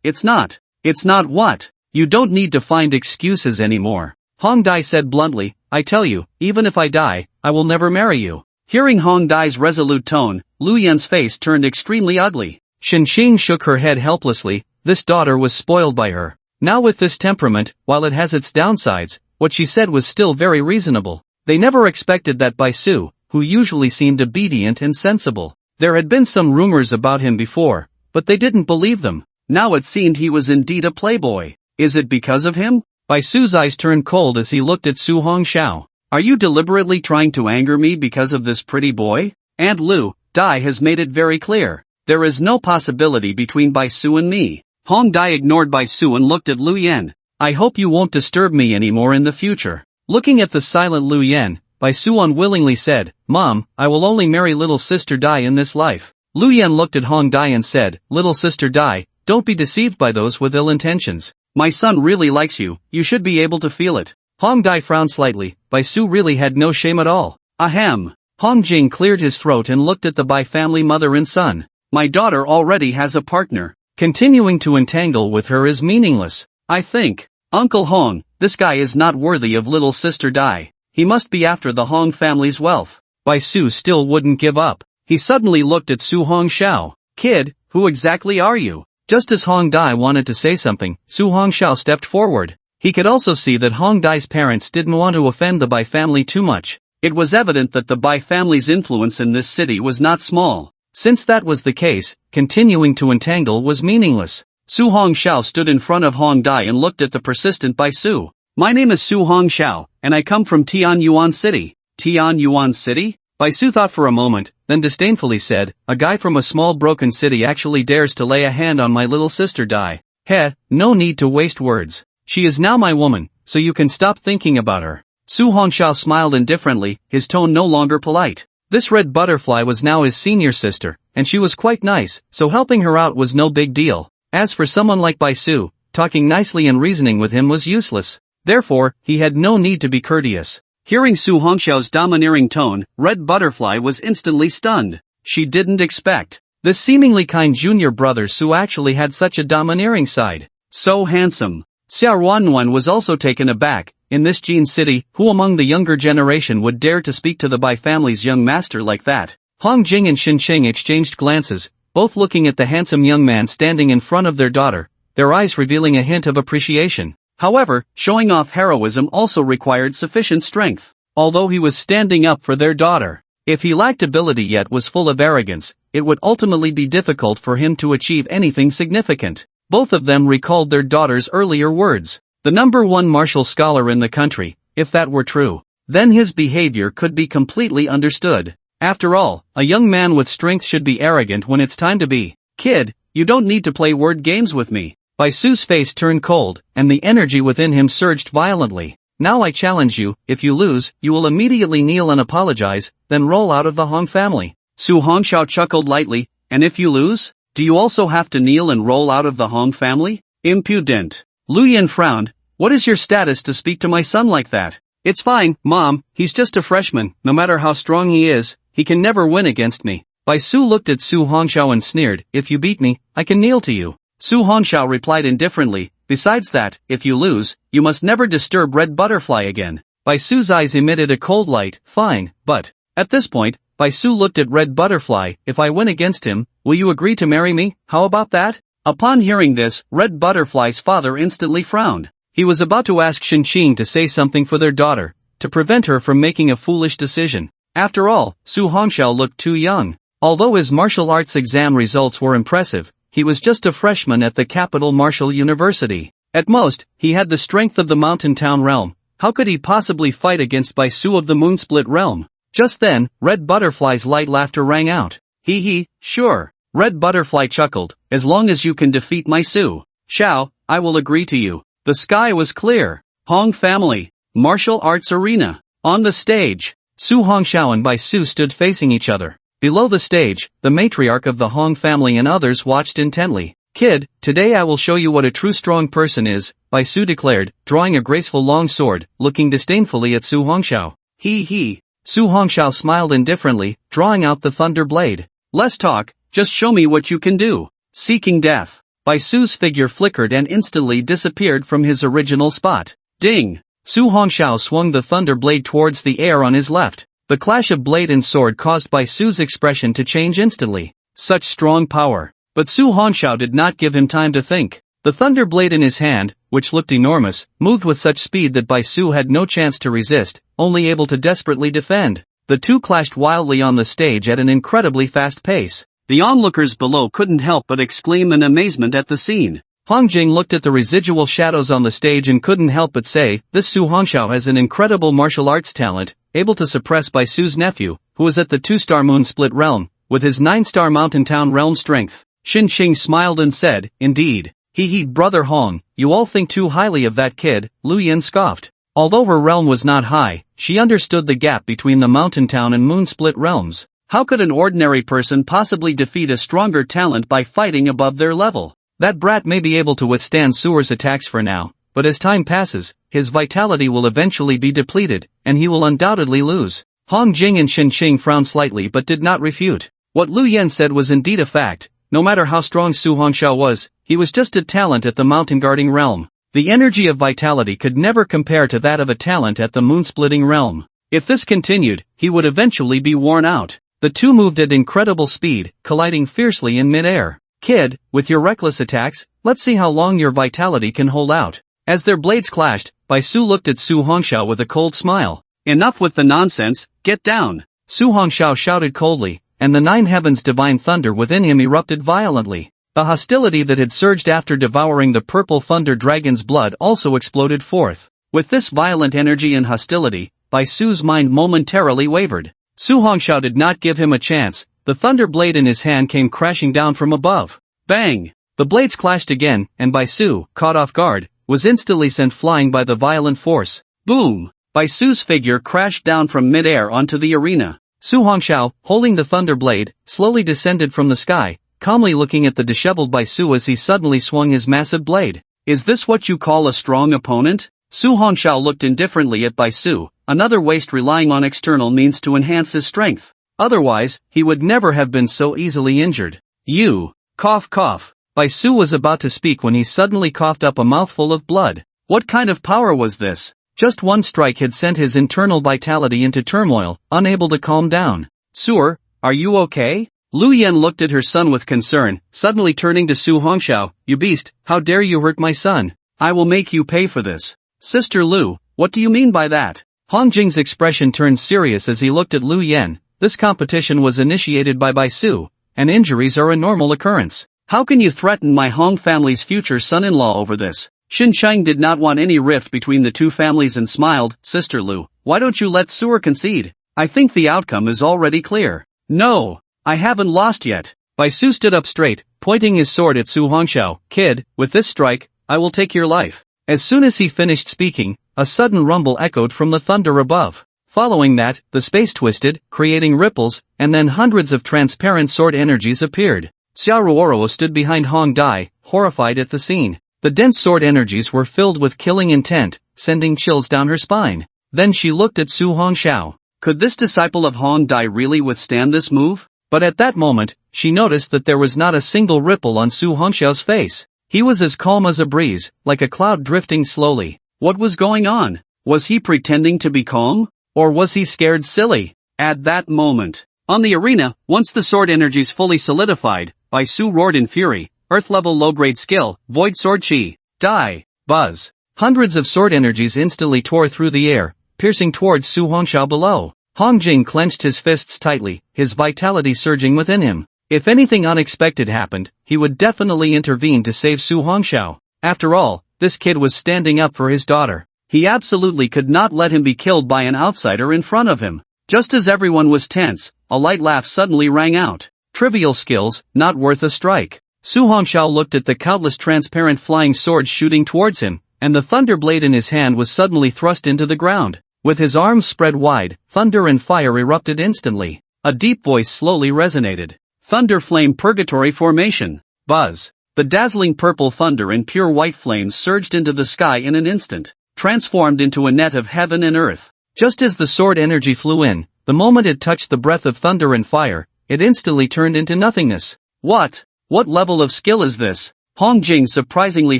it's not. It's not what? You don't need to find excuses anymore. Hong Dai said bluntly, I tell you, even if I die, I will never marry you. Hearing Hong Dai's resolute tone, Lu Yan's face turned extremely ugly. Xin Qing shook her head helplessly. This daughter was spoiled by her. Now with this temperament, while it has its downsides, what she said was still very reasonable. They never expected that Bai Su, who usually seemed obedient and sensible. There had been some rumors about him before, but they didn't believe them. Now it seemed he was indeed a playboy. Is it because of him? Bai Su's eyes turned cold as he looked at Su Hongxiao. Are you deliberately trying to anger me because of this pretty boy? Aunt Lu, Dai has made it very clear. There is no possibility between Bai Su and me. Hong Dai ignored Bai Su and looked at Lu Yan. I hope you won't disturb me anymore in the future. Looking at the silent Lu Yan, Bai Su unwillingly said, "Mom, I will only marry little sister Dai in this life." Lu Yan looked at Hong Dai and said, "Little sister Dai, don't be deceived by those with ill intentions. My son really likes you, you should be able to feel it." Hong Dai frowned slightly. Bai Su really had no shame at all. Ahem. Hong Jing cleared his throat and looked at the Bai family mother and son. "My daughter already has a partner. Continuing to entangle with her is meaningless. I think, Uncle Hong, this guy is not worthy of little sister Dai. He must be after the Hong family's wealth." Bai Su still wouldn't give up. He suddenly looked at Su Hongxiao. "Kid, who exactly are you?" Just as Hong Dai wanted to say something, Su Hongxiao stepped forward. He could also see that Hong Dai's parents didn't want to offend the Bai family too much. It was evident that the Bai family's influence in this city was not small. Since that was the case, continuing to entangle was meaningless. Su Hongxiao stood in front of Hong Dai and looked at the persistent Bai Su. "My name is Su Hongxiao, and I come from Tianyuan City." Tianyuan City? Bai Su thought for a moment, then disdainfully said, "A guy from a small broken city actually dares to lay a hand on my little sister Dai. Heh, no need to waste words. She is now my woman, so you can stop thinking about her." Su Hongxiao smiled indifferently, his tone no longer polite. This red butterfly was now his senior sister, and she was quite nice, so helping her out was no big deal. As for someone like Bai Su, talking nicely and reasoning with him was useless. Therefore, he had no need to be courteous. Hearing Su Hongxiao's domineering tone, Red Butterfly was instantly stunned. She didn't expect this seemingly kind junior brother Su actually had such a domineering side. So handsome. Xia Ruanwan was also taken aback. In this Jin city, who among the younger generation would dare to speak to the Bai family's young master like that? Hong Jing and Xin Qing exchanged glances, both looking at the handsome young man standing in front of their daughter, their eyes revealing a hint of appreciation. However, showing off heroism also required sufficient strength. Although he was standing up for their daughter, if he lacked ability yet was full of arrogance, it would ultimately be difficult for him to achieve anything significant. Both of them recalled their daughter's earlier words. The #1 martial scholar in the country, if that were true, then his behavior could be completely understood. After all, a young man with strength should be arrogant when it's time to be. "Kid, you don't need to play word games with me." Bai Su's face turned cold, and the energy within him surged violently. "Now I challenge you, if you lose, you will immediately kneel and apologize, then roll out of the Hong family." Su Hongxiao chuckled lightly, "And if you lose? Do you also have to kneel and roll out of the Hong family? Impudent." Lu Yan frowned. "What is your status to speak to my son like that?" "It's fine, Mom, he's just a freshman, no matter how strong he is, he can never win against me." Bai Su looked at Su Hongxiao and sneered, "If you beat me, I can kneel to you." Su Hongxiao replied indifferently, "Besides that, if you lose, you must never disturb Red Butterfly again." Bai Su's eyes emitted a cold light. "Fine, but..." At this point, Bai Su looked at Red Butterfly. "If I win against him, will you agree to marry me? How about that?" Upon hearing this, Red Butterfly's father instantly frowned. He was about to ask Xin Qing to say something for their daughter, to prevent her from making a foolish decision. After all, Su Hongxiao looked too young. Although his martial arts exam results were impressive, he was just a freshman at the capital martial university. At most, he had the strength of the mountain town realm. How could he possibly fight against Bai Su of the Moonsplit realm? Just then, Red Butterfly's light laughter rang out. "Hee hee, sure." Red Butterfly chuckled, "As long as you can defeat my Su Xiao, I will agree to you." The sky was clear. Hong family, martial arts arena. On the stage, Su Hongxiao and Bai Su stood facing each other. Below the stage, the matriarch of the Hong family and others watched intently. "Kid, today I will show you what a true strong person is," Bai Su declared, drawing a graceful long sword, looking disdainfully at Su Hongxiao. "Hee hee." Su Hongxiao smiled indifferently, drawing out the thunder blade. "Less talk, just show me what you can do." Seeking death. Bai Su's figure flickered and instantly disappeared from his original spot. Ding! Su Hongxiao swung the thunder blade towards the air on his left. The clash of blade and sword caused Bai Su's expression to change instantly. Such strong power. But Su Hongxiao did not give him time to think. The thunder blade in his hand, which looked enormous, moved with such speed that Bai Su had no chance to resist, only able to desperately defend. The two clashed wildly on the stage at an incredibly fast pace. The onlookers below couldn't help but exclaim in amazement at the scene. Hong Jing looked at the residual shadows on the stage and couldn't help but say, "This Su Hongxiao has an incredible martial arts talent, able to suppress Bai Su's nephew, who is at the 2-star moon split realm, with his 9-star mountain town realm strength." Xin Qing smiled and said, "Indeed. Hee hee, brother Hong, you all think too highly of that kid," Lu Yan scoffed. Although her realm was not high, she understood the gap between the mountain town and moon-split realms. How could an ordinary person possibly defeat a stronger talent by fighting above their level? That brat may be able to withstand Suer's attacks for now, but as time passes, his vitality will eventually be depleted, and he will undoubtedly lose. Hong Jing and Shen Qing frowned slightly but did not refute. What Lu Yen said was indeed a fact. No matter how strong Su Hongxiao was, he was just a talent at the mountain guarding realm. The energy of vitality could never compare to that of a talent at the moon-splitting realm. If this continued, he would eventually be worn out. The two moved at incredible speed, colliding fiercely in mid-air. Kid, with your reckless attacks, let's see how long your vitality can hold out. As their blades clashed, Bai Su looked at Su Hongxiao with a cold smile. Enough with the nonsense, get down! Su Hongxiao shouted coldly, and the nine heavens' divine thunder within him erupted violently. The hostility that had surged after devouring the purple thunder dragon's blood also exploded forth. With this violent energy and hostility, Bai Su's mind momentarily wavered. Su Hongxiao did not give him a chance. The thunder blade in his hand came crashing down from above. Bang! The blades clashed again, and Bai Su, caught off guard, was instantly sent flying by the violent force. Boom! Bai Su's figure crashed down from mid-air onto the arena. Su Hongxiao, holding the thunder blade, slowly descended from the sky, calmly looking at the disheveled Bai Su as he suddenly swung his massive blade. Is this what you call a strong opponent? Su Hongxiao looked indifferently at Bai Su, another waste relying on external means to enhance his strength. Otherwise, he would never have been so easily injured. You! Cough cough. Bai Su was about to speak when he suddenly coughed up a mouthful of blood. What kind of power was this? Just one strike had sent his internal vitality into turmoil, unable to calm down. Suer, are you okay? Lu Yen looked at her son with concern, suddenly turning to Su Hongxiao. You beast, how dare you hurt my son? I will make you pay for this. Sister Lu, what do you mean by that? Hong Jing's expression turned serious as he looked at Lu Yen. This competition was initiated by Bai Su, and injuries are a normal occurrence. How can you threaten my Hong family's future son-in-law over this? Xin Cheng did not want any rift between the two families and smiled. Sister Lu, why don't you let Suer concede? I think the outcome is already clear. No, I haven't lost yet. Bai Su stood up straight, pointing his sword at Su Hongxiao. Kid, with this strike, I will take your life. As soon as he finished speaking, a sudden rumble echoed from the thunder above. Following that, the space twisted, creating ripples, and then hundreds of transparent sword energies appeared. Xiao Ruoro stood behind Hong Dai, horrified at the scene. The dense sword energies were filled with killing intent, sending chills down her spine. Then she looked at Su Hongxiao. Could this disciple of Hong Dai really withstand this move? But at that moment, she noticed that there was not a single ripple on Su Hongxiao's face. He was as calm as a breeze, like a cloud drifting slowly. What was going on? Was he pretending to be calm? Or was he scared silly? At that moment, on the arena, once the sword energies fully solidified, Bai Su roared in fury. Earth-level low-grade skill, Void Sword Chi. Die. Buzz. Hundreds of sword energies instantly tore through the air, piercing towards Su Hongxiao below. Hong Jing clenched his fists tightly, his vitality surging within him. If anything unexpected happened, he would definitely intervene to save Su Hongxiao. After all, this kid was standing up for his daughter. He absolutely could not let him be killed by an outsider in front of him. Just as everyone was tense, a light laugh suddenly rang out. Trivial skills, not worth a strike. Su Hongxiao looked at the countless transparent flying swords shooting towards him, and the thunder blade in his hand was suddenly thrust into the ground. With his arms spread wide, thunder and fire erupted instantly. A deep voice slowly resonated. Thunder Flame Purgatory Formation. Buzz. The dazzling purple thunder and pure white flames surged into the sky in an instant, transformed into a net of heaven and earth. Just as the sword energy flew in, the moment it touched the breath of thunder and fire, it instantly turned into nothingness. What? What level of skill is this? Hong Jing surprisingly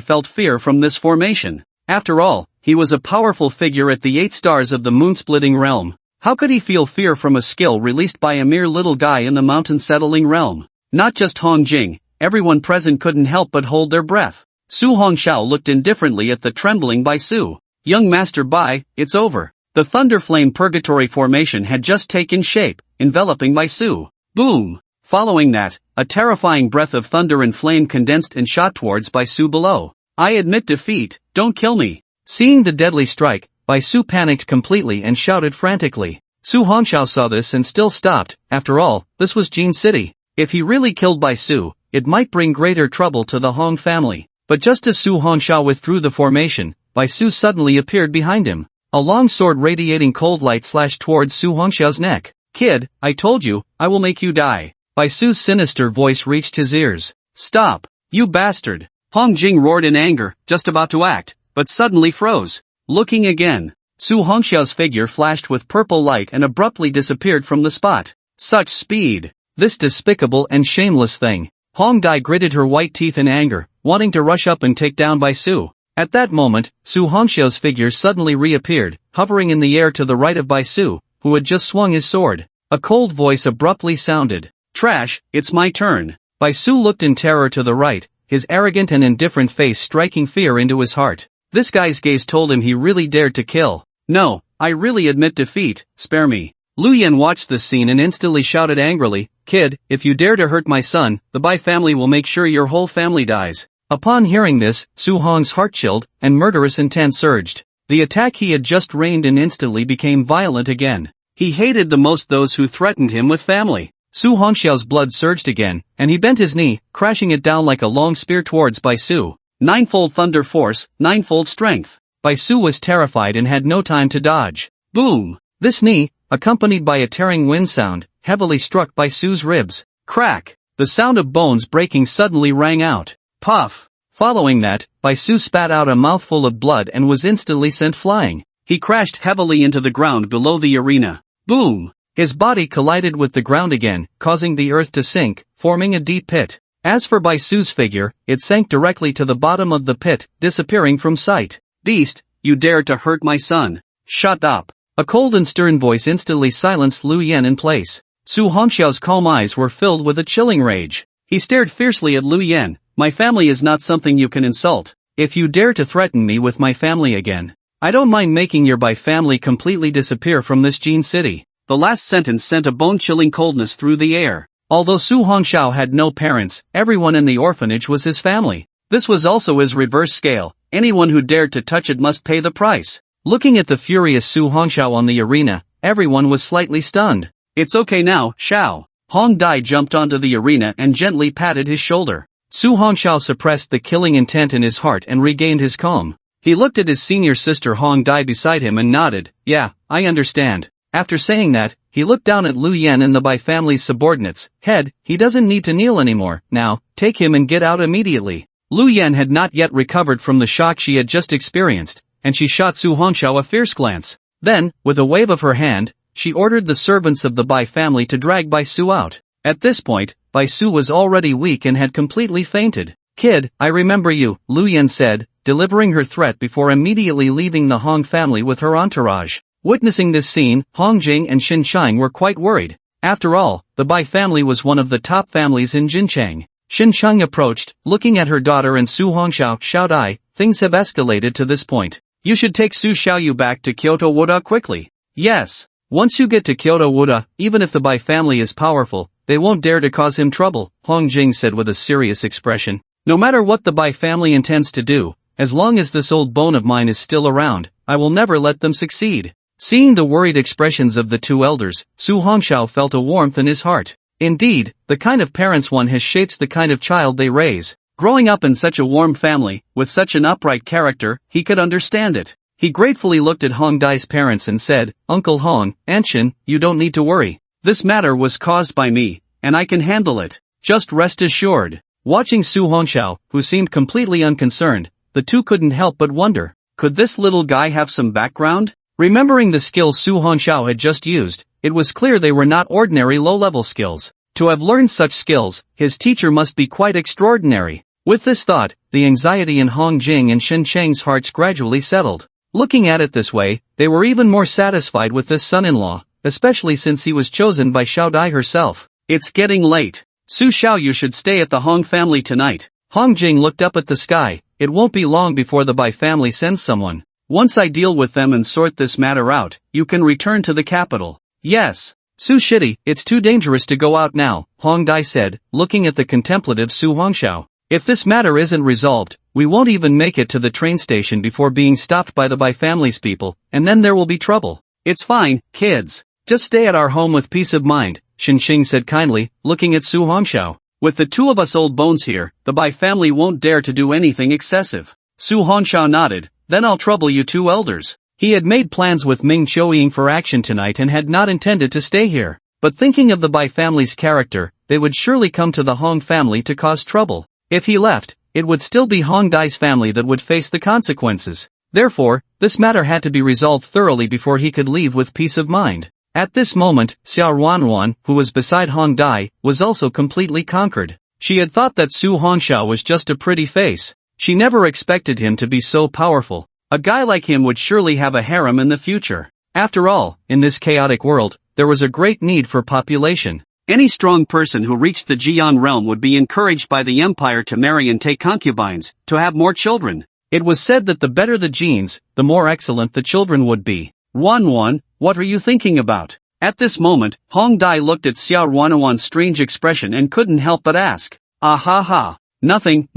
felt fear from this formation. After all, he was a powerful figure at the 8 stars of the moon-splitting realm. How could he feel fear from a skill released by a mere little guy in the mountain-settling realm? Not just Hong Jing, everyone present couldn't help but hold their breath. Su Hongxiao looked indifferently at the trembling Bai Su. Young Master Bai, it's over. The Thunder Flame Purgatory Formation had just taken shape, enveloping Bai Su. Boom! Following that, a terrifying breath of thunder and flame condensed and shot towards Bai Su below. I admit defeat, don't kill me. Seeing the deadly strike, Bai Su panicked completely and shouted frantically. Su Hongxiao saw this and still stopped. After all, this was Jin City. If he really killed Bai Su, it might bring greater trouble to the Hong family. But just as Su Hongxiao withdrew the formation, Bai Su suddenly appeared behind him. A long sword radiating cold light slashed towards Su Hongxiao's neck. "Kid, I told you, I will make you die." Bai Su's sinister voice reached his ears. "Stop, you bastard!" Hong Jing roared in anger, just about to act, but suddenly froze. Looking again, Su Hongxiao's figure flashed with purple light and abruptly disappeared from the spot. Such speed! This despicable and shameless thing. Hong Dai gritted her white teeth in anger, wanting to rush up and take down Bai Su. At that moment, Su Hongxiao's figure suddenly reappeared, hovering in the air to the right of Bai Su, who had just swung his sword. A cold voice abruptly sounded. "Trash, it's my turn." Bai Su looked in terror to the right, his arrogant and indifferent face striking fear into his heart. This guy's gaze told him he really dared to kill. "No, I really admit defeat, spare me." Lu Yan watched this scene and instantly shouted angrily, "Kid, if you dare to hurt my son, the Bai family will make sure your whole family dies." Upon hearing this, Su Hong's heart chilled, and murderous intent surged. The attack he had just reined in instantly became violent again. He hated the most those who threatened him with family. Su Hongxiao's blood surged again, and he bent his knee, crashing it down like a long spear towards Bai Su. Ninefold thunder force, ninefold strength. Bai Su was terrified and had no time to dodge. Boom! This knee, accompanied by a tearing wind sound, heavily struck Bai Su's ribs. Crack! The sound of bones breaking suddenly rang out. Puff! Following that, Bai Su spat out a mouthful of blood and was instantly sent flying. He crashed heavily into the ground below the arena. Boom! His body collided with the ground again, causing the earth to sink, forming a deep pit. As for Bai Su's figure, it sank directly to the bottom of the pit, disappearing from sight. "Beast, you dared to hurt my son. Shut up." A cold and stern voice instantly silenced Lu Yan in place. Su Hongxiao's calm eyes were filled with a chilling rage. He stared fiercely at Lu Yan. "My family is not something you can insult. If you dare to threaten me with my family again, I don't mind making your Bai family completely disappear from this Jin city." The last sentence sent a bone-chilling coldness through the air. Although Su Hongxiao had no parents, everyone in the orphanage was his family. This was also his reverse scale. Anyone who dared to touch it must pay the price. Looking at the furious Su Hongxiao on the arena, everyone was slightly stunned. "It's okay now, Xiao." Hong Dai jumped onto the arena and gently patted his shoulder. Su Hongxiao suppressed the killing intent in his heart and regained his calm. He looked at his senior sister Hong Dai beside him and nodded. "Yeah, I understand." After saying that, he looked down at Lu Yan and the Bai family's subordinates. "Head, he doesn't need to kneel anymore. Now, take him and get out immediately." Lu Yan had not yet recovered from the shock she had just experienced, and she shot Su Hongxiao a fierce glance. Then, with a wave of her hand, she ordered the servants of the Bai family to drag Bai Su out. At this point, Bai Su was already weak and had completely fainted. "Kid, I remember you," Lu Yan said, delivering her threat before immediately leaving the Hong family with her entourage. Witnessing this scene, Hong Jing and Xin Chang were quite worried. After all, the Bai family was one of the top families in Jinchang. Xin Chang approached, looking at her daughter and Su Hongxiao. "Xiao Dai, things have escalated to this point. You should take Su Xiaoyu back to Kyoto Wuda quickly." "Yes. Once you get to Kyoto Wuda, even if the Bai family is powerful, they won't dare to cause him trouble," Hong Jing said with a serious expression. "No matter what the Bai family intends to do, as long as this old bone of mine is still around, I will never let them succeed." Seeing the worried expressions of the two elders, Su Hongxiao felt a warmth in his heart. Indeed, the kind of parents one has shapes the kind of child they raise. Growing up in such a warm family, with such an upright character, he could understand it. He gratefully looked at Hong Dai's parents and said, "Uncle Hong, Aunt Shin, you don't need to worry. This matter was caused by me, and I can handle it. Just rest assured." Watching Su Hongxiao, who seemed completely unconcerned, the two couldn't help but wonder, could this little guy have some background? Remembering the skills Su Hongxiao had just used, it was clear they were not ordinary low-level skills. To have learned such skills, his teacher must be quite extraordinary. With this thought, the anxiety in Hong Jing and Xin Chang's hearts gradually settled. Looking at it this way, they were even more satisfied with this son-in-law, especially since he was chosen by Xiao Dai herself. "It's getting late. Su Xiaoyu should stay at the Hong family tonight." Hong Jing looked up at the sky. "It won't be long before the Bai family sends someone. Once I deal with them and sort this matter out, you can return to the capital." "Yes. Su Shidi, it's too dangerous to go out now," Hong Dai said, looking at the contemplative Su Hongxiao. "If this matter isn't resolved, we won't even make it to the train station before being stopped by the Bai family's people, and then there will be trouble." "It's fine, kids. Just stay at our home with peace of mind," Xin Xing said kindly, looking at Su Hongxiao. "With the two of us old bones here, the Bai family won't dare to do anything excessive." Su Hongxiao nodded. "Then I'll trouble you two elders. He had made plans with Ming Chouying for action tonight and had not intended to stay here. But thinking of the Bai family's character, they would surely come to the Hong family to cause trouble. If he left, it would still be Hong Dai's family that would face the consequences. Therefore, this matter had to be resolved thoroughly before he could leave with peace of mind. At this moment, Xiao Ruanruan, who was beside Hong Dai, was also completely conquered. She had thought that Su Hongxiao was just a pretty face. She never expected him to be so powerful. A guy like him would surely have a harem in the future. After all, in this chaotic world, there was a great need for population. Any strong person who reached the Jian realm would be encouraged by the empire to marry and take concubines, to have more children. It was said that the better the genes, the more excellent the children would be. Ruanruan, what are you thinking about? At this moment, Hong Dai looked at Xiao Ruanruan's strange expression and couldn't help but ask. Ah ha ha. Nothing,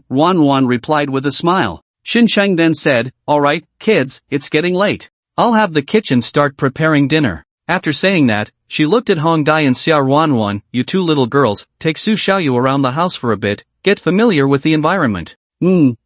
Ruanruan replied with a smile. Xinsheng then said, alright, kids, it's getting late. I'll have the kitchen start preparing dinner. After saying that, she looked at Hong Dai and Xiao Ruanruan, you two little girls, take Su Xiaoyu around the house for a bit, get familiar with the environment.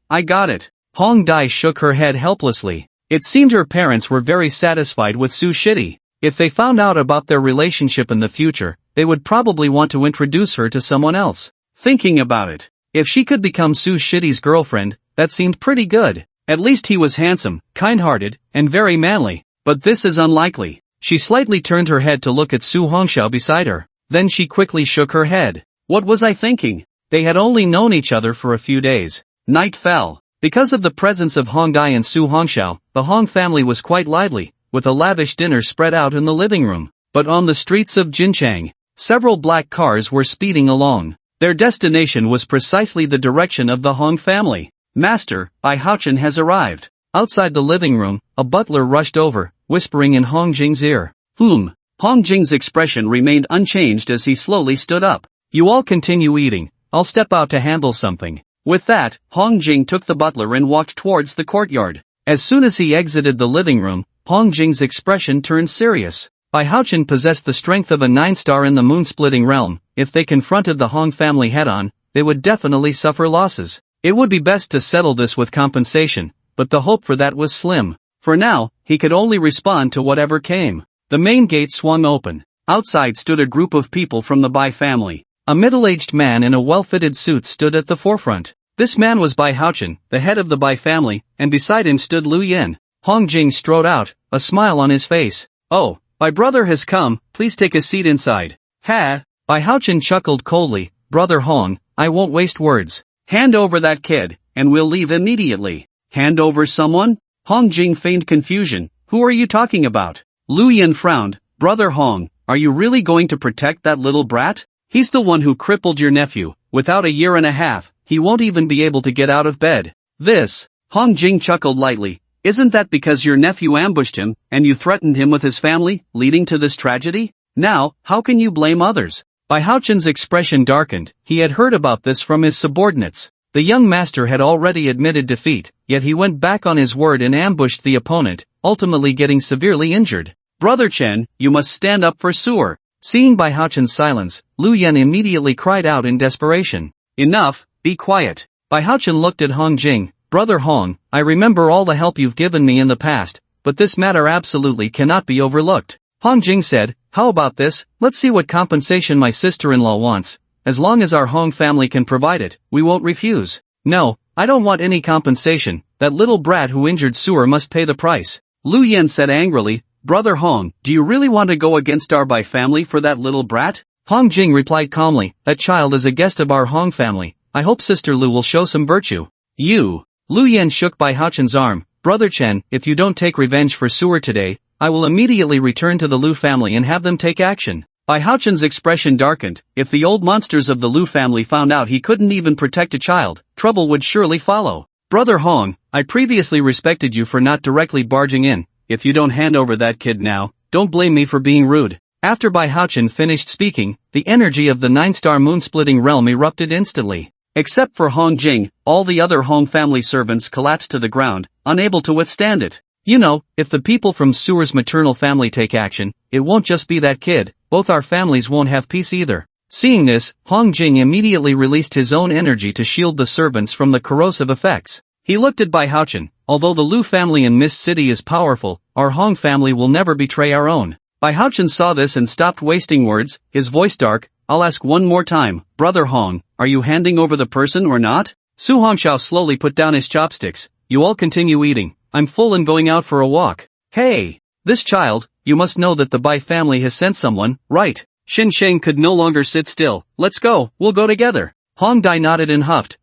I got it. Hong Dai shook her head helplessly. It seemed her parents were very satisfied with Su Shidi. If they found out about their relationship in the future, they would probably want to introduce her to someone else. Thinking about it, if she could become Su Shidi's girlfriend, that seemed pretty good. At least he was handsome, kind-hearted, and very manly. But this is unlikely. She slightly turned her head to look at Su Hongxiao beside her. Then she quickly shook her head. What was I thinking? They had only known each other for a few days. Night fell. Because of the presence of Hong Dai and Su Hongxiao, the Hong family was quite lively, with a lavish dinner spread out in the living room. But on the streets of Jinchang, several black cars were speeding along. Their destination was precisely the direction of the Hong family. Master, Bai Haochen has arrived. Outside the living room, a butler rushed over, whispering in Hong Jing's ear. Hong Jing's expression remained unchanged as he slowly stood up. You all continue eating, I'll step out to handle something. With that, Hong Jing took the butler and walked towards the courtyard. As soon as he exited the living room, Hong Jing's expression turned serious. Bai Haochen possessed the strength of a 9-star in the moon-splitting realm. If they confronted the Hong family head-on, they would definitely suffer losses. It would be best to settle this with compensation, but the hope for that was slim. For now, he could only respond to whatever came. The main gate swung open. Outside stood a group of people from the Bai family. A middle-aged man in a well-fitted suit stood at the forefront. This man was Bai Haochen, the head of the Bai family, and beside him stood Lu Yin. Hong Jing strode out, a smile on his face. Oh, my brother has come, please take a seat inside. Ha! Bai Haochen chuckled coldly. Brother Hong, I won't waste words. Hand over that kid, and we'll leave immediately. Hand over someone? Hong Jing feigned confusion. Who are you talking about? Lu Yin frowned. Brother Hong, are you really going to protect that little brat? He's the one who crippled your nephew. Without a year and a half, he won't even be able to get out of bed. This, Hong Jing chuckled lightly. Isn't that because your nephew ambushed him, and you threatened him with his family, leading to this tragedy? Now, how can you blame others? Bai Haochen's expression darkened. He had heard about this from his subordinates. The young master had already admitted defeat, yet he went back on his word and ambushed the opponent, ultimately getting severely injured. Brother Chen, you must stand up for Su'er. Seeing Bai Haochen's silence, Lu Yan immediately cried out in desperation. Enough, be quiet. Bai Haochen looked at Hong Jing. Brother Hong, I remember all the help you've given me in the past, but this matter absolutely cannot be overlooked. Hong Jing said, how about this, let's see what compensation my sister-in-law wants. As long as our Hong family can provide it, we won't refuse. No, I don't want any compensation. That little brat who injured Su'er must pay the price. Lu Yan said angrily, Brother Hong, do you really want to go against our Bai family for that little brat? Hong Jing replied calmly, that child is a guest of our Hong family. I hope Sister Lu will show some virtue. You. Lu Yan shook Bai Haochen's arm. Brother Chen, if you don't take revenge for Su'er today, I will immediately return to the Lu family and have them take action. Bai Haochen's expression darkened. If the old monsters of the Lu family found out he couldn't even protect a child, trouble would surely follow. Brother Hong, I previously respected you for not directly barging in. If you don't hand over that kid now, don't blame me for being rude. After Bai Haochen finished speaking, the energy of the 9-star moon-splitting realm erupted instantly. Except for Hong Jing, all the other Hong family servants collapsed to the ground, unable to withstand it. You know, if the people from Su'er's maternal family take action, it won't just be that kid, both our families won't have peace either. Seeing this, Hong Jing immediately released his own energy to shield the servants from the corrosive effects. He looked at Bai Haochen. Although the Lu family in Mist City is powerful, our Hong family will never betray our own. Bai Haochen saw this and stopped wasting words, his voice dark. I'll ask one more time, Brother Hong, are you handing over the person or not? Su Hongxiao slowly put down his chopsticks. You all continue eating. I'm full and going out for a walk. Hey! This child, you must know that the Bai family has sent someone, right? Xin Sheng could no longer sit still. Let's go, we'll go together. Hong Dai nodded and huffed.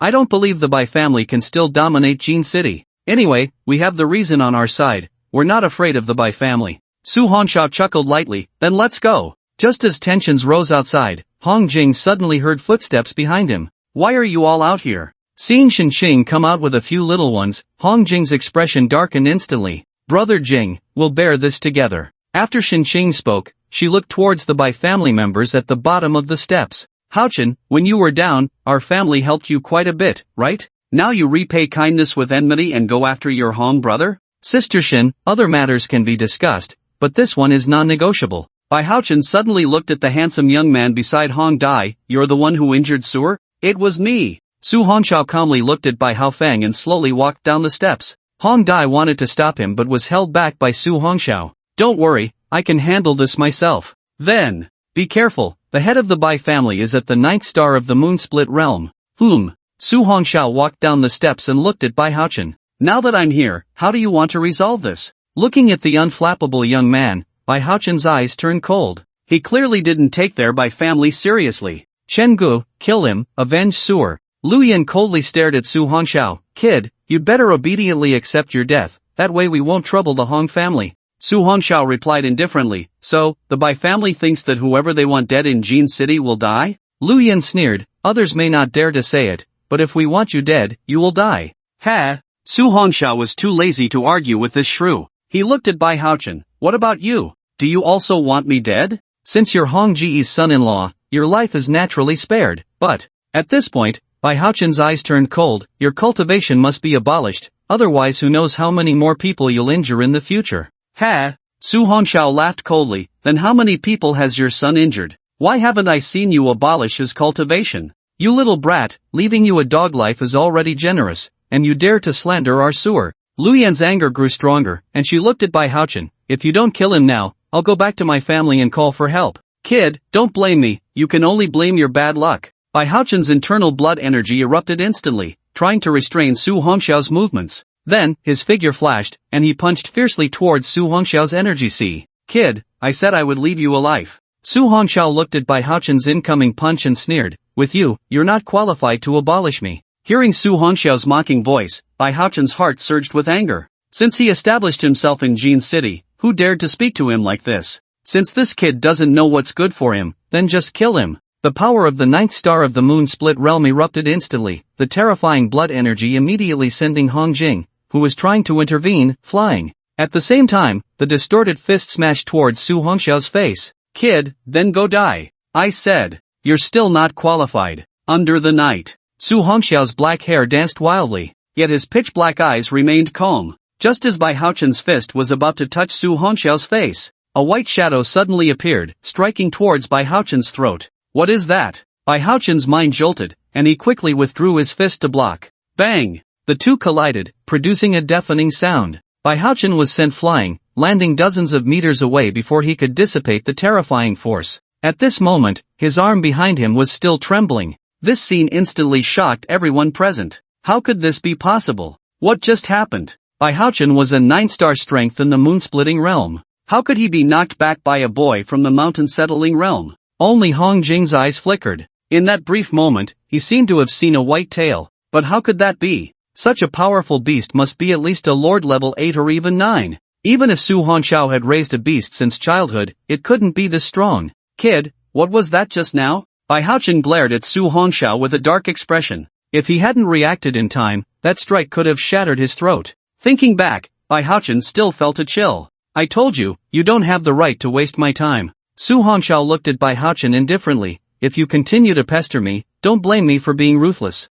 I don't believe the Bai family can still dominate Jin City. Anyway, we have the reason on our side. We're not afraid of the Bai family. Su Hongxiao chuckled lightly, then let's go. Just as tensions rose outside, Hong Jing suddenly heard footsteps behind him. Why are you all out here? Seeing Shen Xing come out with a few little ones, Hong Jing's expression darkened instantly. Brother Jing, we'll bear this together. After Shen Xing spoke, she looked towards the Bai family members at the bottom of the steps. Haochen, when you were down, our family helped you quite a bit, right? Now you repay kindness with enmity and go after your Hong brother? Sister Shen, other matters can be discussed, but this one is non-negotiable. Bai Haochen suddenly looked at the handsome young man beside Hong Dai. You're the one who injured Su'er? It was me. Su Hongxiao calmly looked at Bai Haofeng and slowly walked down the steps. Hong Dai wanted to stop him but was held back by Su Hongxiao. Don't worry, I can handle this myself. Then, be careful, the head of the Bai family is at the 9th star of the moon-split realm. Su Hongxiao walked down the steps and looked at Bai Haochen. Now that I'm here, how do you want to resolve this? Looking at the unflappable young man, Bai Haochen's eyes turned cold. He clearly didn't take their Bai family seriously. Chen Gu, kill him, avenge Su'er. Lu Yan coldly stared at Su Hongxiao. Kid, you'd better obediently accept your death, that way we won't trouble the Hong family. Su Hongxiao replied indifferently, so, the Bai family thinks that whoever they want dead in Jin City will die? Lu Yan sneered, others may not dare to say it, but if we want you dead, you will die. Ha! Su Hongxiao was too lazy to argue with this shrew. He looked at Bai Haochen. What about you? Do you also want me dead? Since you're Hong Ji's son-in-law, your life is naturally spared, but, at this point, Bai Haochen's eyes turned cold. Your cultivation must be abolished, otherwise who knows how many more people you'll injure in the future. Ha! Su Hongxiao laughed coldly. Then how many people has your son injured? Why haven't I seen you abolish his cultivation? You little brat, leaving you a dog life is already generous, and you dare to slander our Su'er. Lu Yan's anger grew stronger, and she looked at Bai Haochen. If you don't kill him now, I'll go back to my family and call for help. Kid, don't blame me, you can only blame your bad luck. Bai Haochen's internal blood energy erupted instantly, trying to restrain Su Hongxiao's movements. Then, his figure flashed, and he punched fiercely towards Su Hongxiao's energy sea. Kid, I said I would leave you alive. Su Hongxiao looked at Bai Haochen's incoming punch and sneered. With you, you're not qualified to abolish me. Hearing Su Hongxiao's mocking voice, Bai Haochen's heart surged with anger. Since he established himself in Jin City, who dared to speak to him like this? Since this kid doesn't know what's good for him, then just kill him. The power of the 9th star of the moon-split realm erupted instantly, the terrifying blood energy immediately sending Hong Jing, who was trying to intervene, flying. At the same time, the distorted fist smashed towards Su Hongxiao's face. Kid, then go die. I said. You're still not qualified. Under the night. Su Hongxiao's black hair danced wildly, yet his pitch-black eyes remained calm. Just as Bai Haochen's fist was about to touch Su Hongxiao's face, a white shadow suddenly appeared, striking towards Bai Haochen's throat. What is that? Bai Haochen's mind jolted, and he quickly withdrew his fist to block. Bang! The two collided, producing a deafening sound. Bai Haochen was sent flying, landing dozens of meters away before he could dissipate the terrifying force. At this moment, his arm behind him was still trembling. This scene instantly shocked everyone present. How could this be possible? What just happened? Bai Haochen was a 9-star strength in the moon-splitting realm. How could he be knocked back by a boy from the mountain-settling realm? Only Hong Jing's eyes flickered. In that brief moment, he seemed to have seen a white tail. But how could that be? Such a powerful beast must be at least a lord level 8 or even 9. Even if Su Hongxiao had raised a beast since childhood, it couldn't be this strong. Kid, what was that just now? Bai Haochen glared at Su Hongxiao with a dark expression. If he hadn't reacted in time, that strike could have shattered his throat. Thinking back, Bai Haochen still felt a chill. I told you, you don't have the right to waste my time. Su Hongxiao looked at Bai Haochen indifferently. If you continue to pester me, don't blame me for being ruthless.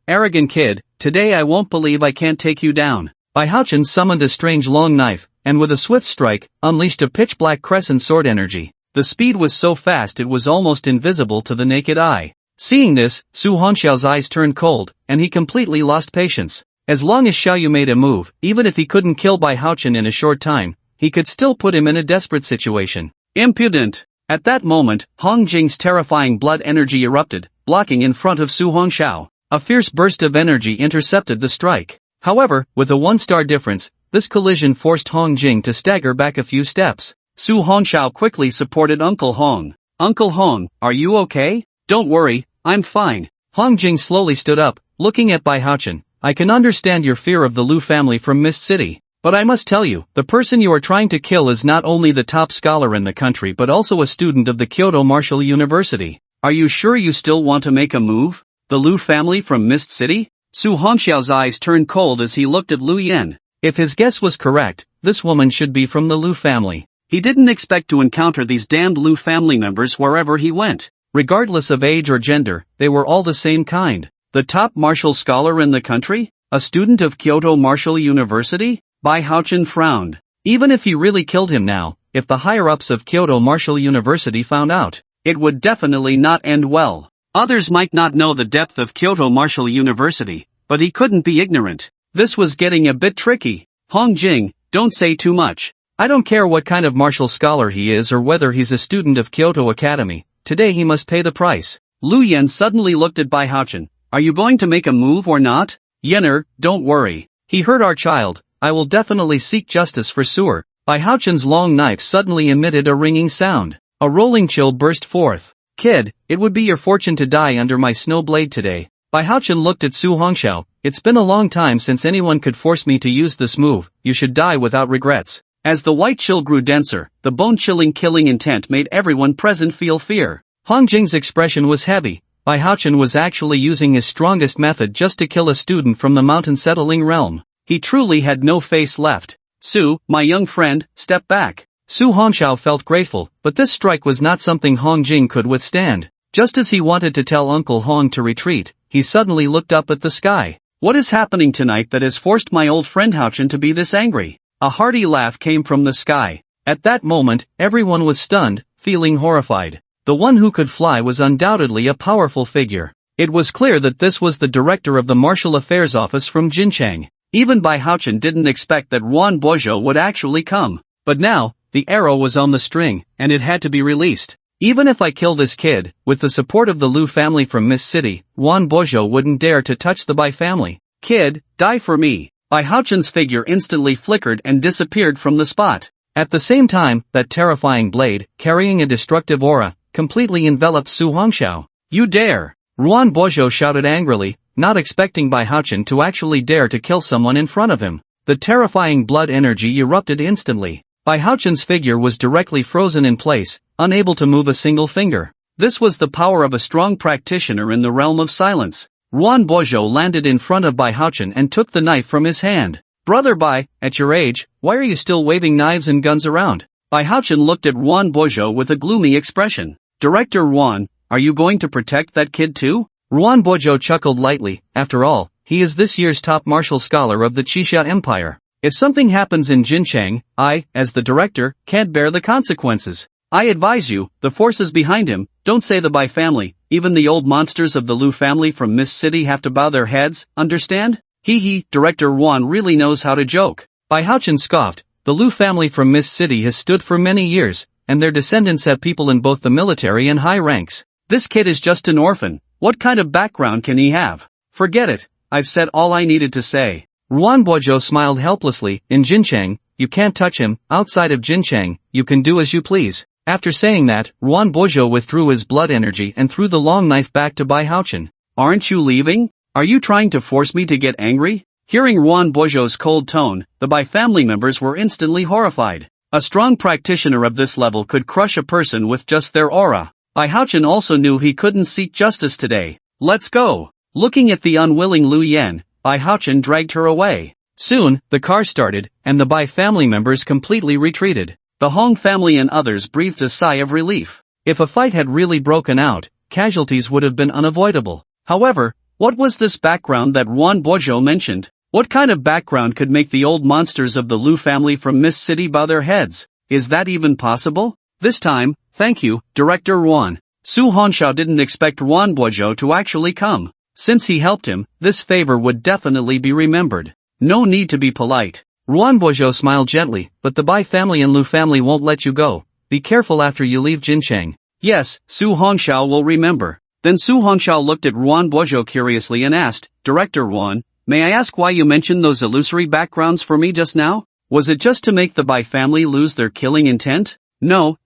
Arrogant kid, today I won't believe I can't take you down. Bai Haochen summoned a strange long knife, and with a swift strike, unleashed a pitch-black crescent sword energy. The speed was so fast it was almost invisible to the naked eye. Seeing this, Su Hongxiao's eyes turned cold, and he completely lost patience. As long as Xiaoyu made a move, even if he couldn't kill Bai Haochen in a short time, he could still put him in a desperate situation. Impudent! At that moment, Hong Jing's terrifying blood energy erupted, blocking in front of Su Hongxiao. A fierce burst of energy intercepted the strike. However, with a 1-star difference, this collision forced Hong Jing to stagger back a few steps. Su Hongxiao quickly supported Uncle Hong. Uncle Hong, are you okay? Don't worry, I'm fine. Hong Jing slowly stood up, looking at Bai Haochen. I can understand your fear of the Lu family from Mist City. But I must tell you, the person you are trying to kill is not only the top scholar in the country but also a student of the Kyoto Martial University. Are you sure you still want to make a move? The Lu family from Mist City? Su Hongxiao's eyes turned cold as he looked at Lu Yan. If his guess was correct, this woman should be from the Lu family. He didn't expect to encounter these damned Lu family members wherever he went. Regardless of age or gender, they were all the same kind. The top martial scholar in the country? A student of Kyoto Martial University? Bai Haochen frowned. Even if he really killed him now, if the higher-ups of Kyoto Martial University found out, it would definitely not end well. Others might not know the depth of Kyoto Martial University, but he couldn't be ignorant. This was getting a bit tricky. Hong Jing, don't say too much. I don't care what kind of martial scholar he is or whether he's a student of Kyoto Academy, today he must pay the price. Lu Yan suddenly looked at Bai Haochen. Are you going to make a move or not? Yenner, don't worry. He hurt our child. I will definitely seek justice for Suer. Bai Haochen's long knife suddenly emitted a ringing sound. A rolling chill burst forth. Kid, it would be your fortune to die under my snow blade today. Bai Haochen looked at Su Hongxiao. It's been a long time since anyone could force me to use this move. You should die without regrets. As the white chill grew denser, the bone-chilling killing intent made everyone present feel fear. Hong Jing's expression was heavy. Bai Haochen was actually using his strongest method just to kill a student from the mountain settling realm. He truly had no face left. Su, my young friend, step back. Su Hongxiao felt grateful, but this strike was not something Hong Jing could withstand. Just as he wanted to tell Uncle Hong to retreat, he suddenly looked up at the sky. What is happening tonight that has forced my old friend Haochen to be this angry? A hearty laugh came from the sky. At that moment, everyone was stunned, feeling horrified. The one who could fly was undoubtedly a powerful figure. It was clear that this was the director of the Martial Affairs Office from Jincheng. Even Bai Haochen didn't expect that Wan Boizhou would actually come. But now, the arrow was on the string, and it had to be released. Even if I kill this kid, with the support of the Lu family from Mist City, Wan Boizhou wouldn't dare to touch the Bai family. Kid, die for me. Bai Haochen's figure instantly flickered and disappeared from the spot. At the same time, that terrifying blade, carrying a destructive aura, completely enveloped Su Hongxiao. You dare! Wan Boizhou shouted angrily, not expecting Bai Haochen to actually dare to kill someone in front of him. The terrifying blood energy erupted instantly. Bai Haochen's figure was directly frozen in place, unable to move a single finger. This was the power of a strong practitioner in the realm of silence. Wan Boizhou landed in front of Bai Haochen and took the knife from his hand. Brother Bai, at your age, why are you still waving knives and guns around? Bai Haochen looked at Wan Boizhou with a gloomy expression. Director Wan, are you going to protect that kid too? Wan Boizhou chuckled lightly. After all, he is this year's top martial scholar of the Qixia Empire. If something happens in Jincheng, I, as the director, can't bear the consequences. I advise you, the forces behind him, don't say the Bai family, even the old monsters of the Lu family from Mist City have to bow their heads, understand? Hee, Director Wan really knows how to joke. Bai Haochen scoffed. The Lu family from Mist City has stood for many years, and their descendants have people in both the military and high ranks. This kid is just an orphan. What kind of background can he have? Forget it, I've said all I needed to say. Wan Boizhou smiled helplessly. In Jincheng, you can't touch him. Outside of Jincheng, you can do as you please. After saying that, Wan Boizhou withdrew his blood energy and threw the long knife back to Bai Haochen. Aren't you leaving? Are you trying to force me to get angry? Hearing Wan Boizhou's cold tone, the Bai family members were instantly horrified. A strong practitioner of this level could crush a person with just their aura. Bai Haochen also knew he couldn't seek justice today. Let's go. Looking at the unwilling Lu Yan, Bai Haochen dragged her away. Soon, the car started, and the Bai family members completely retreated. The Hong family and others breathed a sigh of relief. If a fight had really broken out, casualties would have been unavoidable. However, what was this background that Wan Boizhou mentioned? What kind of background could make the old monsters of the Lu family from Mist City bow their heads? Is that even possible? This time, thank you, Director Wan. Su Hongxiao didn't expect Wan Boizhou to actually come. Since he helped him, this favor would definitely be remembered. No need to be polite. Ruan Bojo smiled gently, but the Bai family and Lu family won't let you go. Be careful after you leave Jincheng. Yes, Su Hongxiao will remember. Then Su Hongxiao looked at Ruan Bojo curiously and asked, Director Ruan, may I ask why you mentioned those illusory backgrounds for me just now? Was it just to make the Bai family lose their killing intent? No.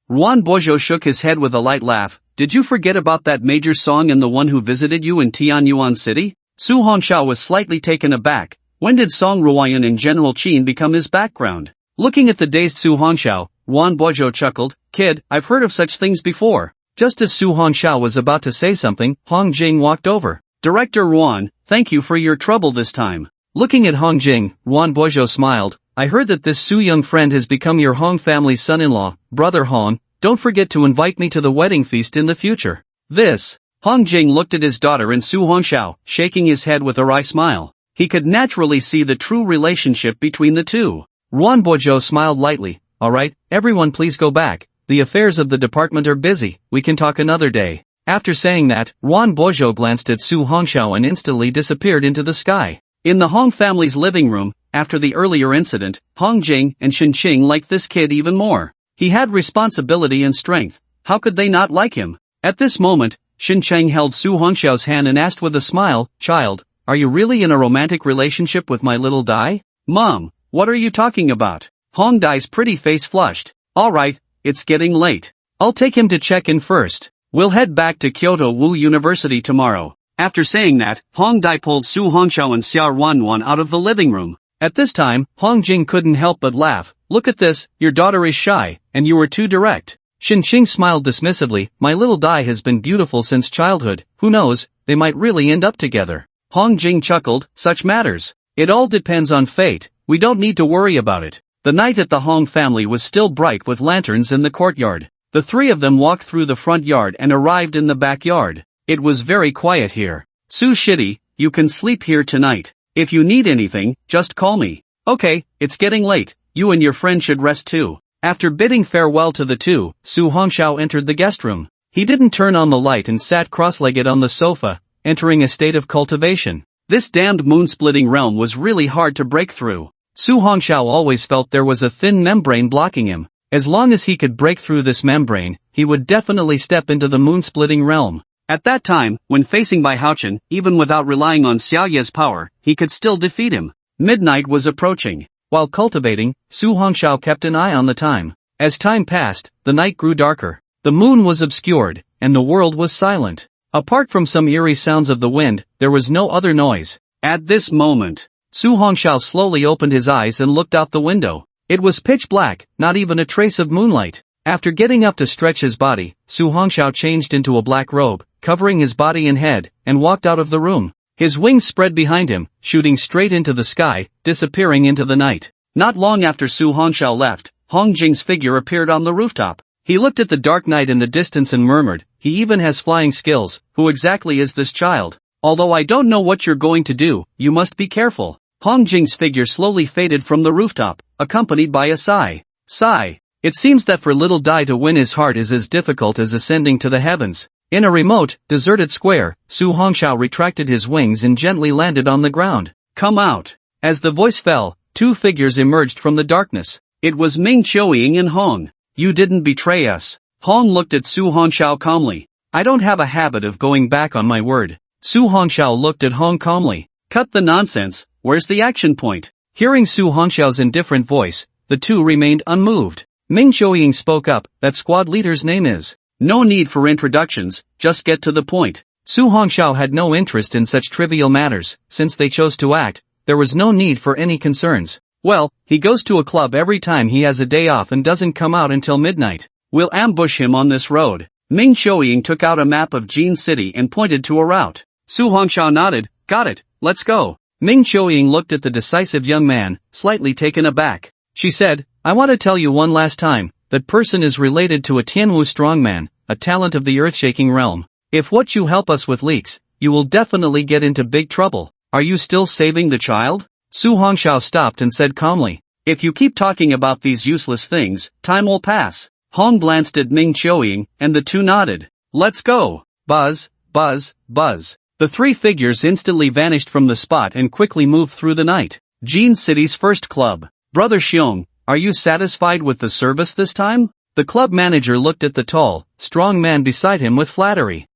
Ruan Bojo shook his head with a light laugh. Did you forget about that major song and the one who visited you in Tianyuan City? Su Hongxiao was slightly taken aback. When did Song Ruoyan and General Qin become his background? Looking at the dazed Su Hongxiao, Ruan Bojo chuckled. Kid, I've heard of such things before. Just as Su Hongxiao was about to say something, Hong Jing walked over. Director Ruan, thank you for your trouble this time. Looking at Hong Jing, Ruan Bojo smiled. I heard that this Su young friend has become your Hong family's son-in-law. Brother Hong, don't forget to invite me to the wedding feast in the future. This. Hong Jing looked at his daughter and Su Hongxiao, shaking his head with a wry smile. He could naturally see the true relationship between the two. Ruan Bojo smiled lightly. Alright, everyone please go back. The affairs of the department are busy, we can talk another day. After saying that, Ruan Bojo glanced at Su Hongxiao and instantly disappeared into the sky. In the Hong family's living room, after the earlier incident, Hong Jing and Shen Qing liked this kid even more. He had responsibility and strength. How could they not like him? At this moment, Shen Qing held Su Hongxiao's hand and asked with a smile, Child, are you really in a romantic relationship with my little Dai? Mom, what are you talking about? Hong Dai's pretty face flushed. Alright, it's getting late. I'll take him to check in first. We'll head back to Kyoto Wu University tomorrow. After saying that, Hong Dai pulled Su Hongxiao and Xia Ruanwan out of the living room. At this time, Hong Jing couldn't help but laugh. Look at this, your daughter is shy, and you were too direct. Shen Qing smiled dismissively. My little Dai has been beautiful since childhood. Who knows, they might really end up together. Hong Jing chuckled, such matters. It all depends on fate. We don't need to worry about it. The night at the Hong family was still bright with lanterns in the courtyard. The three of them walked through the front yard and arrived in the backyard. It was very quiet here. Su Shitty, you can sleep here tonight. If you need anything, just call me. Okay, it's getting late. You and your friend should rest too. After bidding farewell to the two, Su Hongxiao entered the guest room. He didn't turn on the light and sat cross-legged on the sofa, entering a state of cultivation. This damned moon-splitting realm was really hard to break through. Su Hongxiao always felt there was a thin membrane blocking him. As long as he could break through this membrane, he would definitely step into the moon-splitting realm. At that time, when facing Bai Haochen, even without relying on Xiao Ye's power, he could still defeat him. Midnight was approaching. While cultivating, Su Hongxiao kept an eye on the time. As time passed, the night grew darker. The moon was obscured, and the world was silent. Apart from some eerie sounds of the wind, there was no other noise. At this moment, Su Hongxiao slowly opened his eyes and looked out the window. It was pitch black, not even a trace of moonlight. After getting up to stretch his body, Su Hongxiao changed into a black robe, covering his body and head, and walked out of the room. His wings spread behind him, shooting straight into the sky, disappearing into the night. Not long after Su Hongxiao left, Hong Jing's figure appeared on the rooftop. He looked at the dark night in the distance and murmured, he even has flying skills. Who exactly is this child? Although I don't know what you're going to do, you must be careful. Hong Jing's figure slowly faded from the rooftop, accompanied by a sigh. Sigh. It seems that for little Dai to win his heart is as difficult as ascending to the heavens. In a remote, deserted square, Su Hongxiao retracted his wings and gently landed on the ground. Come out. As the voice fell, two figures emerged from the darkness. It was Ming Qiuying and Hong. You didn't betray us. Hong looked at Su Hongxiao calmly. I don't have a habit of going back on my word. Su Hongxiao looked at Hong calmly. Cut the nonsense, where's the action point? Hearing Su Hongxiao's indifferent voice, the two remained unmoved. Ming Qiuying spoke up, that squad leader's name is. No need for introductions, just get to the point. Su Hongxiao had no interest in such trivial matters. Since they chose to act, there was no need for any concerns. Well, he goes to a club every time he has a day off and doesn't come out until midnight. We'll ambush him on this road. Ming Qiuying took out a map of Jin City and pointed to a route. Su Hongxiao nodded, got it, let's go. Ming Qiuying looked at the decisive young man, slightly taken aback. She said, I want to tell you one last time, that person is related to a Tianwu strongman, a talent of the earth-shaking realm. If what you help us with leaks, you will definitely get into big trouble. Are you still saving the child? Su Hongxiao stopped and said calmly, if you keep talking about these useless things, time will pass. Hong glanced at Ming Qiuying, and the two nodded. Let's go. Buzz, buzz, buzz. The three figures instantly vanished from the spot and quickly moved through the night. Jean City's first club. Brother Xiong, are you satisfied with the service this time? The club manager looked at the tall, strong man beside him with flattery.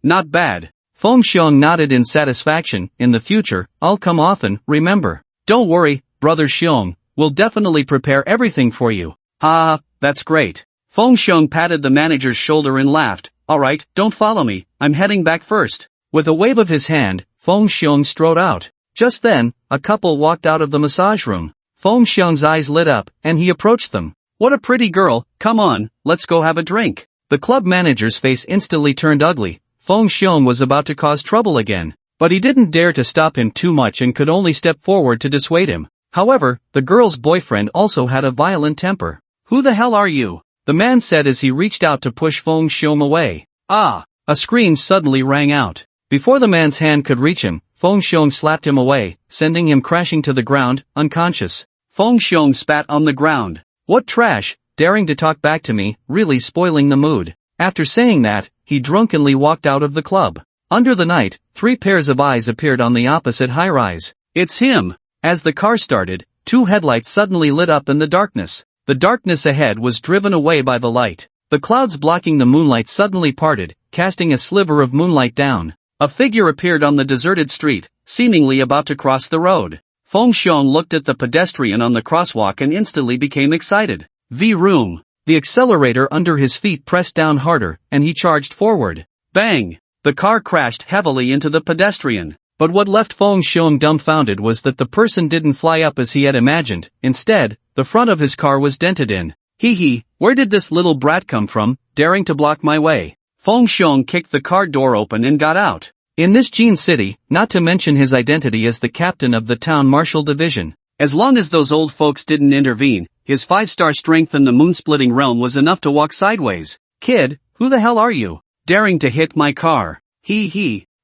Not bad. Feng Xiong nodded in satisfaction. In the future, I'll come often, remember. Don't worry, Brother Xiong, we'll definitely prepare everything for you. That's great. Feng Xiong patted the manager's shoulder and laughed. Alright, don't follow me, I'm heading back first. With a wave of his hand, Feng Xiong strode out. Just then, a couple walked out of the massage room. Feng Xiong's eyes lit up, and he approached them. What a pretty girl, come on, let's go have a drink. The club manager's face instantly turned ugly. Feng Xiong was about to cause trouble again. But he didn't dare to stop him too much and could only step forward to dissuade him. However, the girl's boyfriend also had a violent temper. Who the hell are you? The man said as he reached out to push Feng Xiong away. A scream suddenly rang out. Before the man's hand could reach him, Feng Xiong slapped him away, sending him crashing to the ground, unconscious. Feng Xiong spat on the ground. What trash, daring to talk back to me, really spoiling the mood. After saying that, he drunkenly walked out of the club. Under the night, 3 pairs of eyes appeared on the opposite high-rise. It's him! As the car started, 2 headlights suddenly lit up in the darkness. The darkness ahead was driven away by the light. The clouds blocking the moonlight suddenly parted, casting a sliver of moonlight down. A figure appeared on the deserted street, seemingly about to cross the road. Feng Xiong looked at the pedestrian on the crosswalk and instantly became excited. Vroom! The accelerator under his feet pressed down harder, and he charged forward. Bang! The car crashed heavily into the pedestrian. But what left Feng Xiong dumbfounded was that the person didn't fly up as he had imagined. Instead, the front of his car was dented in. Where did this little brat come from, daring to block my way? Feng Xiong kicked the car door open and got out. In this Jean City, not to mention his identity as the captain of the town martial division. As long as those old folks didn't intervene, his 5-star strength in the moon-splitting realm was enough to walk sideways. Kid, who the hell are you? Daring to hit my car.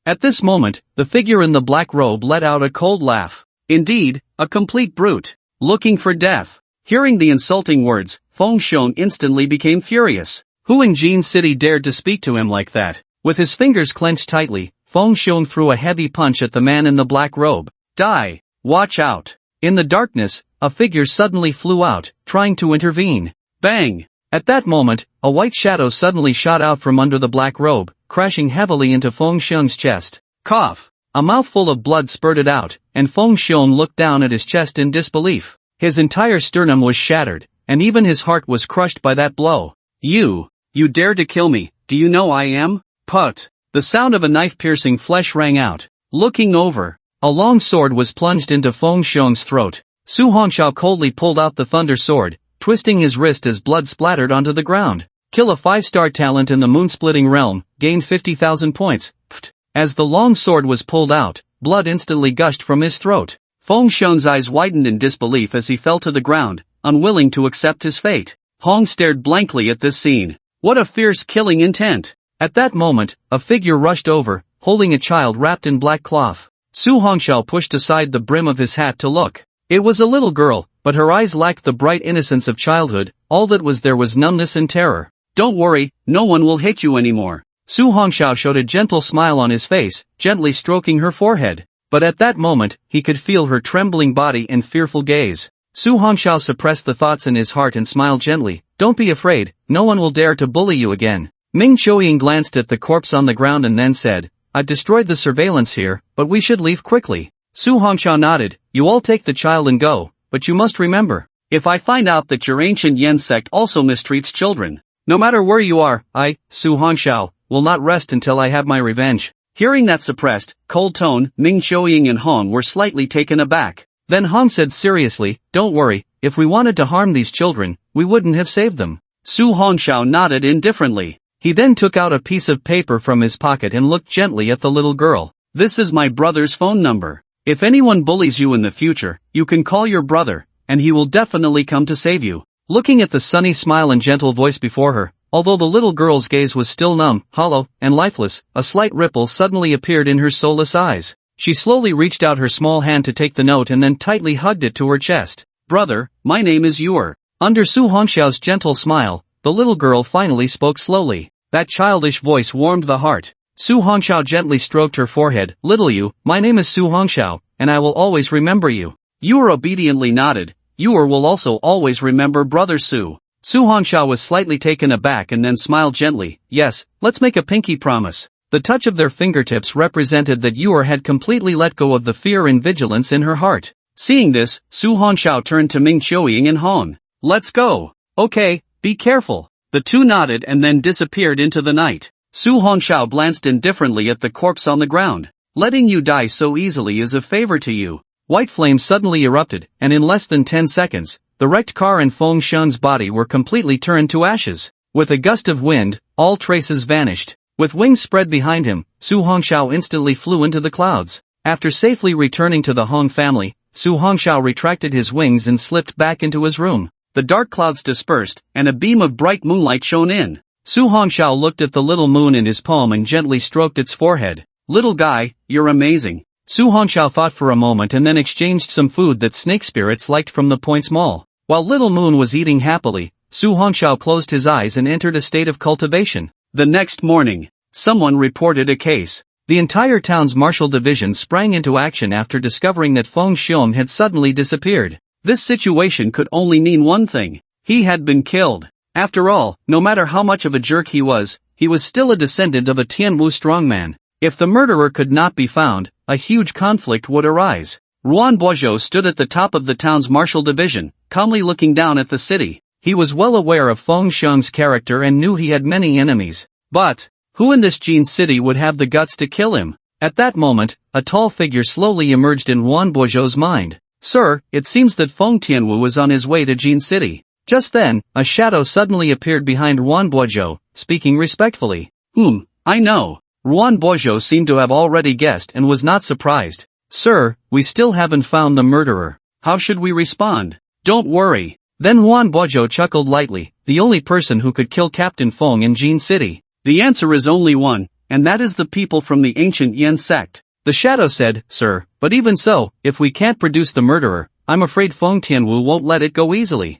At this moment, the figure in the black robe let out a cold laugh. Indeed, a complete brute. Looking for death. Hearing the insulting words, Feng Xiong instantly became furious. Who in Jean City dared to speak to him like that? With his fingers clenched tightly, Feng Xiong threw a heavy punch at the man in the black robe. Die! Watch out! In the darkness, a figure suddenly flew out, trying to intervene. Bang! At that moment, a white shadow suddenly shot out from under the black robe, crashing heavily into Feng Xiong's chest. Cough! A mouthful of blood spurted out, and Feng Xiong looked down at his chest in disbelief. His entire sternum was shattered, and even his heart was crushed by that blow. You dare to kill me, do you know I am? Put! The sound of a knife piercing flesh rang out. Looking over, a long sword was plunged into Feng Xiong's throat. Su Hongxiao coldly pulled out the thunder sword, twisting his wrist as blood splattered onto the ground. Kill a 5-star talent in the moon-splitting realm, gain 50,000 points. Pfft. As the long sword was pulled out, blood instantly gushed from his throat. Feng Xiong's eyes widened in disbelief as he fell to the ground, unwilling to accept his fate. Hong stared blankly at this scene. What a fierce killing intent! At that moment, a figure rushed over, holding a child wrapped in black cloth. Su Hongxiao pushed aside the brim of his hat to look. It was a little girl, but her eyes lacked the bright innocence of childhood. All that was there was numbness and terror. Don't worry, no one will hit you anymore. Su Hongxiao showed a gentle smile on his face, gently stroking her forehead. But at that moment, he could feel her trembling body and fearful gaze. Su Hongxiao suppressed the thoughts in his heart and smiled gently. Don't be afraid, no one will dare to bully you again. Ming Qiuying glanced at the corpse on the ground and then said, I've destroyed the surveillance here, but we should leave quickly. Su Hongxiao nodded. You all take the child and go, but you must remember, if I find out that your ancient Yen sect also mistreats children, no matter where you are, I, Su Hongxiao, will not rest until I have my revenge. Hearing that suppressed, cold tone, Ming Qiuying and Hong were slightly taken aback. Then Hong said seriously, don't worry, if we wanted to harm these children, we wouldn't have saved them. Su Hongxiao nodded indifferently. He then took out a piece of paper from his pocket and looked gently at the little girl. This is my brother's phone number. If anyone bullies you in the future, you can call your brother, and he will definitely come to save you. Looking at the sunny smile and gentle voice before her, although the little girl's gaze was still numb, hollow, and lifeless, a slight ripple suddenly appeared in her soulless eyes. She slowly reached out her small hand to take the note and then tightly hugged it to her chest. Brother, my name is Yor. Under Su Hongxiao's gentle smile, the little girl finally spoke slowly. That childish voice warmed the heart. Su Hongxiao gently stroked her forehead. Little you, my name is Su Hongxiao, and I will always remember you. Yuer obediently nodded. Yuer will also always remember brother Su. Su Hongxiao was slightly taken aback and then smiled gently. Yes, let's make a pinky promise. The touch of their fingertips represented that Yuer had completely let go of the fear and vigilance in her heart. Seeing this, Su Hongxiao turned to Ming Qiuying and Hong. Let's go. Okay, be careful. The two nodded and then disappeared into the night. Su Hongxiao glanced indifferently at the corpse on the ground. Letting you die so easily is a favor to you. White flames suddenly erupted, and in less than 10 seconds, the wrecked car and Feng Xiang's body were completely turned to ashes. With a gust of wind, all traces vanished. With wings spread behind him, Su Hongxiao instantly flew into the clouds. After safely returning to the Hong family, Su Hongxiao retracted his wings and slipped back into his room. The dark clouds dispersed, and a beam of bright moonlight shone in. Su Hongxiao looked at the little moon in his palm and gently stroked its forehead. Little guy, you're amazing. Su Hongxiao thought for a moment and then exchanged some food that snake spirits liked from the Points Mall. While Little Moon was eating happily, Su Hongxiao closed his eyes and entered a state of cultivation. The next morning, someone reported a case. The entire town's martial division sprang into action after discovering that Feng Xiong had suddenly disappeared. This situation could only mean one thing. He had been killed. After all, no matter how much of a jerk he was still a descendant of a Tianwu strongman. If the murderer could not be found, a huge conflict would arise. Ruan Boizhou stood at the top of the town's martial division, calmly looking down at the city. He was well aware of Feng Xiong's character and knew he had many enemies. But, who in this Jin city would have the guts to kill him? At that moment, a tall figure slowly emerged in Ruan Boizhou's mind. Sir, it seems that Feng Tianwu is on his way to Jin City. Just then, a shadow suddenly appeared behind Ruan Boizhou, speaking respectfully. I know. Ruan Boizhou seemed to have already guessed and was not surprised. Sir, we still haven't found the murderer. How should we respond? Don't worry. Then Ruan Boizhou chuckled lightly. The only person who could kill Captain Feng in Jin City. The answer is only one, and that is the people from the ancient Yen sect. The shadow said, Sir, but even so, if we can't produce the murderer, I'm afraid Feng Tianwu won't let it go easily.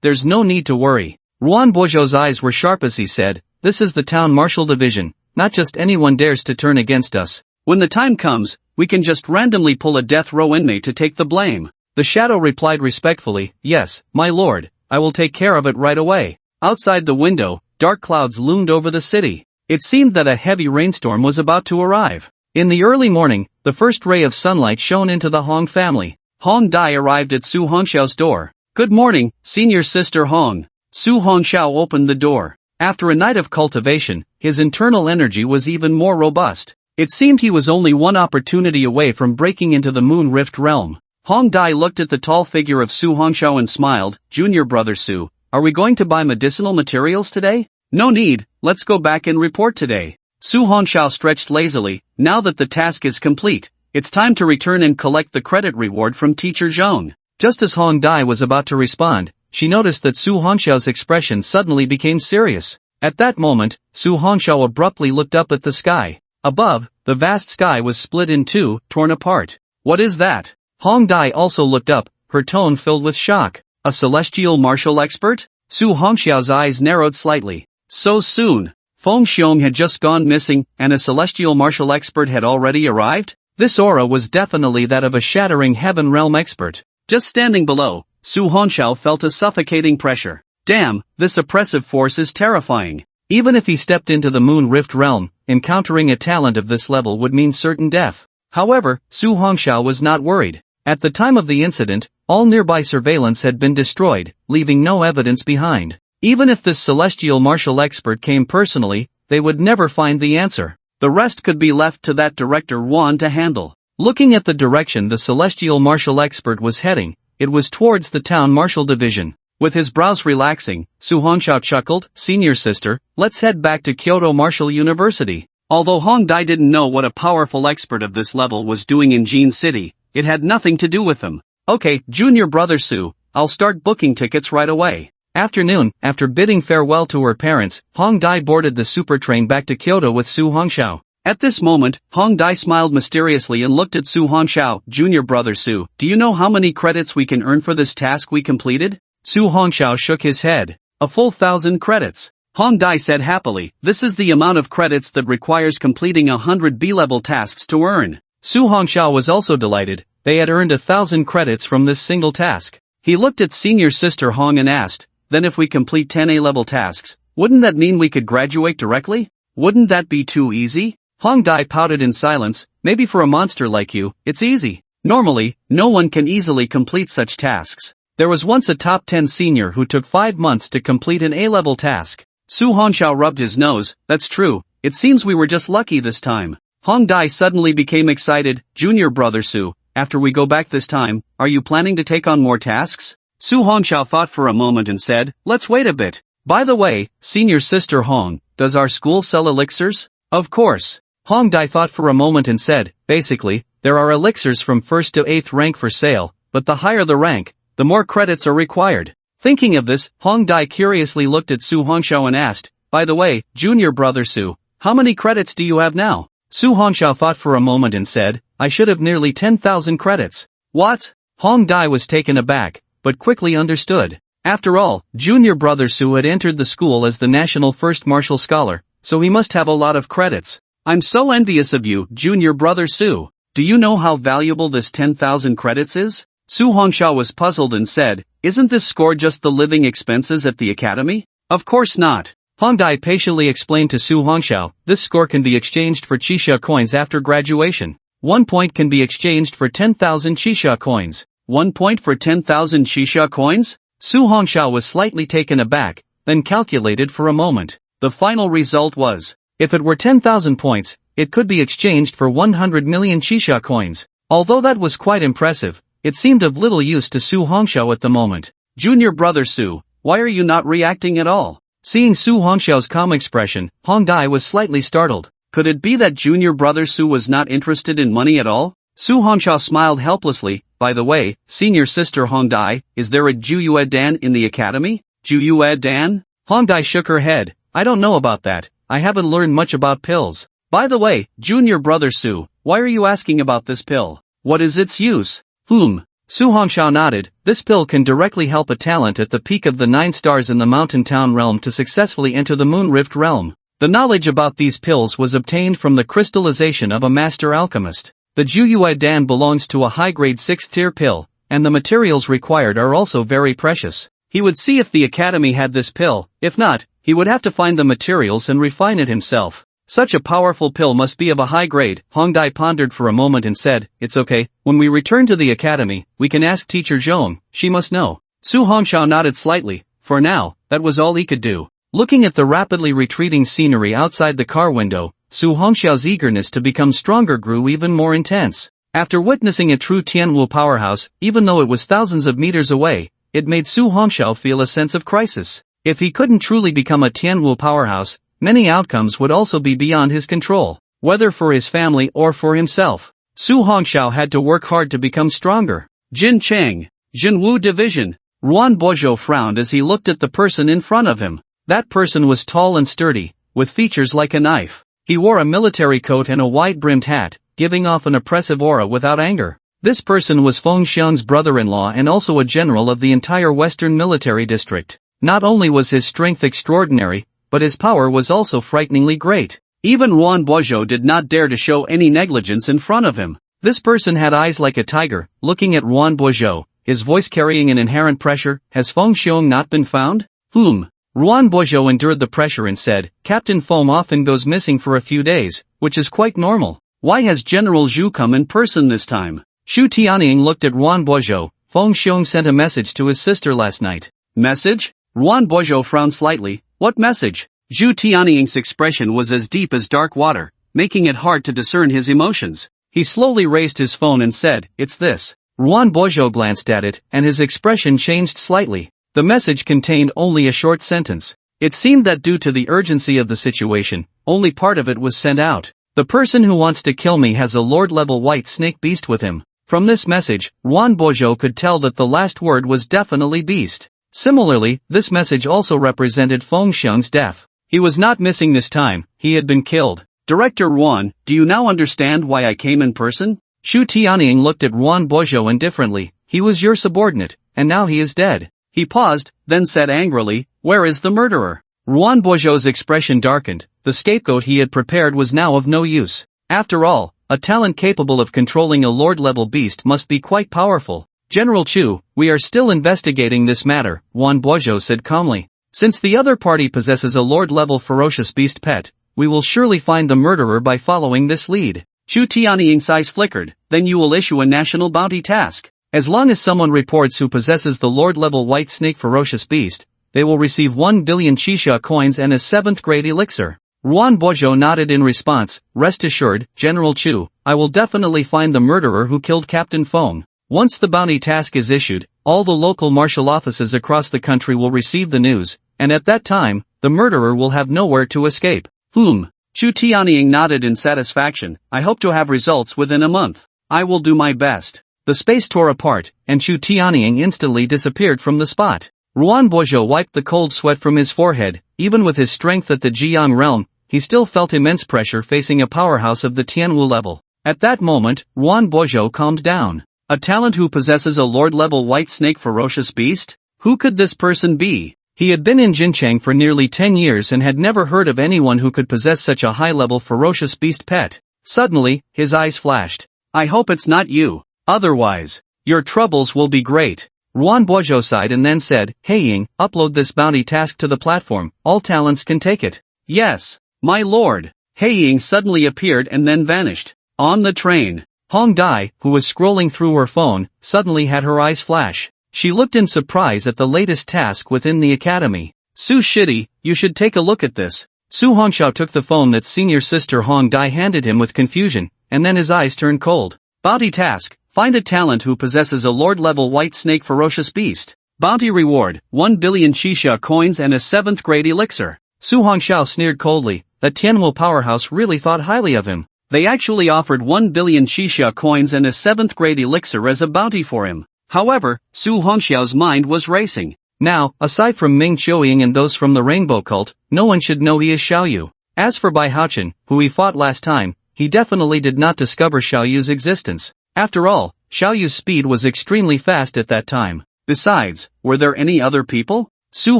There's no need to worry. Ruan Boizhou's eyes were sharp as he said, this is the town martial division, not just anyone dares to turn against us. When the time comes, we can just randomly pull a death row inmate to take the blame. The shadow replied respectfully, yes, my lord, I will take care of it right away. Outside the window, dark clouds loomed over the city. It seemed that a heavy rainstorm was about to arrive. In the early morning, the first ray of sunlight shone into the Hong family. Hong Dai arrived at Su Hongxiao's door. Good morning, senior sister Hong. Su Hongxiao opened the door. After a night of cultivation, his internal energy was even more robust. It seemed he was only one opportunity away from breaking into the Moon Rift realm. Hong Dai looked at the tall figure of Su Hongxiao and smiled. Junior brother Su, are we going to buy medicinal materials today? No need, let's go back and report today. Su Hongxiao stretched lazily. Now that the task is complete, it's time to return and collect the credit reward from teacher Zhong. Just as Hong Dai was about to respond, she noticed that Su Hongxiao's expression suddenly became serious. At that moment, Su Hongxiao abruptly looked up at the sky. Above, the vast sky was split in two, torn apart. What is that? Hong Dai also looked up, her tone filled with shock. A celestial martial expert? Su Hongxiao's eyes narrowed slightly. So soon? Feng Xiong had just gone missing, and a celestial martial expert had already arrived? This aura was definitely that of a shattering heaven realm expert. Just standing below, Su Hongxiao felt a suffocating pressure. Damn, this oppressive force is terrifying. Even if he stepped into the Moon Rift realm, encountering a talent of this level would mean certain death. However, Su Hongxiao was not worried. At the time of the incident, all nearby surveillance had been destroyed, leaving no evidence behind. Even if this celestial martial expert came personally, they would never find the answer. The rest could be left to that director Wan to handle. Looking at the direction the celestial martial expert was heading, it was towards the town martial division. With his brows relaxing, Su Hongxiao chuckled, Senior sister, let's head back to Kyoto Martial University. Although Hong Dai didn't know what a powerful expert of this level was doing in Jin City, it had nothing to do with him. Okay, junior brother Su, I'll start booking tickets right away. Afternoon, after bidding farewell to her parents, Hong Dai boarded the super train back to Kyoto with Su Hongxiao. At this moment, Hong Dai smiled mysteriously and looked at Su Hongxiao. Junior brother Su, do you know how many credits we can earn for this task we completed? Su Hongxiao shook his head. A full 1,000 credits. Hong Dai said happily. This is the amount of credits that requires completing 100 B-level tasks to earn. Su Hongxiao was also delighted. They had earned 1,000 credits from this single task. He looked at senior sister Hong and asked, then if we complete 10 A-level tasks, wouldn't that mean we could graduate directly? Wouldn't that be too easy? Hong Dai pouted in silence. Maybe for a monster like you, it's easy. Normally, no one can easily complete such tasks. There was once a top 10 senior who took 5 months to complete an A-level task. Su Hongxiao rubbed his nose. That's true, it seems we were just lucky this time. Hong Dai suddenly became excited. Junior brother Su, after we go back this time, are you planning to take on more tasks? Su Hongxiao thought for a moment and said, let's wait a bit. By the way, senior sister Hong, does our school sell elixirs? Of course. Hong Dai thought for a moment and said, basically, there are elixirs from 1st to 8th rank for sale, but the higher the rank, the more credits are required. Thinking of this, Hong Dai curiously looked at Su Hongxiao and asked, by the way, junior brother Su, how many credits do you have now? Su Hongxiao thought for a moment and said, I should have nearly 10,000 credits. What? Hong Dai was taken aback, but quickly understood. After all, junior brother Su had entered the school as the national first martial scholar, so he must have a lot of credits. I'm so envious of you, junior brother Su. Do you know how valuable this 10,000 credits is? Su Hongxiao was puzzled and said, isn't this score just the living expenses at the academy? Of course not. Hong Dai patiently explained to Su Hongxiao, this score can be exchanged for Qixia coins after graduation. 1 point can be exchanged for 10,000 Qixia coins. 1 point for 10,000 Qixia coins? Su Hongxiao was slightly taken aback, then calculated for a moment. The final result was, if it were 10,000 points, it could be exchanged for 100 million Qixia coins. Although that was quite impressive, it seemed of little use to Su Hongxiao at the moment. Junior brother Su, why are you not reacting at all? Seeing Su Hongxiao's calm expression, Hong Dai was slightly startled. Could it be that junior brother Su was not interested in money at all? Su Hongxiao smiled helplessly. By the way, senior sister Hong Dai, is there a Juyue Dan in the academy? Juyue Dan? Hong Dai shook her head. I don't know about that. I haven't learned much about pills. By the way, junior brother Su, why are you asking about this pill? What is its use? Su Hongxiao nodded. This pill can directly help a talent at the peak of the 9 stars in the mountain town realm to successfully enter the moon rift realm. The knowledge about these pills was obtained from the crystallization of a master alchemist. The Juyue Dan belongs to a high-grade 6th tier pill, and the materials required are also very precious. He would see if the academy had this pill. If not, he would have to find the materials and refine it himself. Such a powerful pill must be of a high grade. Hong Dai pondered for a moment and said, it's okay, when we return to the academy, we can ask teacher Zhong, she must know. Su Hongxiao nodded slightly. For now, that was all he could do. Looking at the rapidly retreating scenery outside the car window, Su Hongxiao's eagerness to become stronger grew even more intense. After witnessing a true Tianwu powerhouse, even though it was thousands of meters away, it made Su Hongxiao feel a sense of crisis. If he couldn't truly become a Tianwu powerhouse, many outcomes would also be beyond his control, whether for his family or for himself. Su Hongxiao had to work hard to become stronger. Jin Cheng, Jinwu Division. Ruan Boizhou frowned as he looked at the person in front of him. That person was tall and sturdy, with features like a knife. He wore a military coat and a wide-brimmed hat, giving off an oppressive aura without anger. This person was Feng Xiang's brother-in-law and also a general of the entire Western Military District. Not only was his strength extraordinary, but his power was also frighteningly great. Even Ruan Boizhou did not dare to show any negligence in front of him. This person had eyes like a tiger, looking at Ruan Boizhou, his voice carrying an inherent pressure. Has Feng Xiang not been found? Ruan Boizhou endured the pressure and said, Captain Feng often goes missing for a few days, which is quite normal. Why has General Zhu come in person this time? Xu Tianying looked at Ruan Boizhou. Feng Xiang sent a message to his sister last night. Message? Ruan Boizhou frowned slightly. What message? Xu Tianying's expression was as deep as dark water, making it hard to discern his emotions. He slowly raised his phone and said, it's this. Ruan Boizhou glanced at it, and his expression changed slightly. The message contained only a short sentence. It seemed that due to the urgency of the situation, only part of it was sent out. The person who wants to kill me has a lord-level white snake beast with him. From this message, Ruan Boizhou could tell that the last word was definitely beast. Similarly, this message also represented Feng Xiang's death. He was not missing this time, he had been killed. Director Ruan, do you now understand why I came in person? Xu Tianying looked at Ruan Boizhou indifferently. He was your subordinate, and now he is dead. He paused, then said angrily, where is the murderer? Ruan Boizhou's expression darkened. The scapegoat he had prepared was now of no use. After all, a talent capable of controlling a lord-level beast must be quite powerful. General Chu, we are still investigating this matter, Ruan Boizhou said calmly. Since the other party possesses a lord-level ferocious beast pet, we will surely find the murderer by following this lead. Chu Tianying's eyes flickered. Then you will issue a national bounty task. As long as someone reports who possesses the lord-level white snake ferocious beast, they will receive 1 billion Qixia coins and a 7th grade elixir. Ruan Boizhou nodded in response. Rest assured, General Chu, I will definitely find the murderer who killed Captain Feng. Once the bounty task is issued, all the local martial offices across the country will receive the news, and at that time, the murderer will have nowhere to escape. Chu Tianying nodded in satisfaction. I hope to have results within a month. I will do my best. The space tore apart, and Chu Tianying instantly disappeared from the spot. Ruan Boizhou wiped the cold sweat from his forehead. Even with his strength at the Jiang realm, he still felt immense pressure facing a powerhouse of the Tianwu level. At that moment, Ruan Boizhou calmed down. A talent who possesses a lord-level white snake ferocious beast? Who could this person be? He had been in Jincheng for nearly 10 years and had never heard of anyone who could possess such a high-level ferocious beast pet. Suddenly, his eyes flashed. I hope it's not you. Otherwise, your troubles will be great. Ruan Boizhou sighed and then said, Hey Ying, upload this bounty task to the platform. All talents can take it. Yes, my lord. Hey Ying suddenly appeared and then vanished. On the train, Hong Dai, who was scrolling through her phone, suddenly had her eyes flash. She looked in surprise at the latest task within the academy. Su Shidi, you should take a look at this. Su Hongxiao took the phone that senior sister Hong Dai handed him with confusion, and then his eyes turned cold. Bounty task, find a talent who possesses a lord-level white snake ferocious beast. Bounty reward, 1 billion Qixia coins and a 7th grade elixir. Su Hongxiao sneered coldly. That Tianwu powerhouse really thought highly of him. They actually offered 1 billion Qixia coins and a 7th grade elixir as a bounty for him. However, Su Hongxiao's mind was racing. Now, aside from Ming Qiuying and those from the Rainbow Cult, no one should know he is Xiaoyu. As for Bai Haochen, who he fought last time, he definitely did not discover Xiaoyu's existence. After all, Xiaoyu's speed was extremely fast at that time. Besides, were there any other people? Su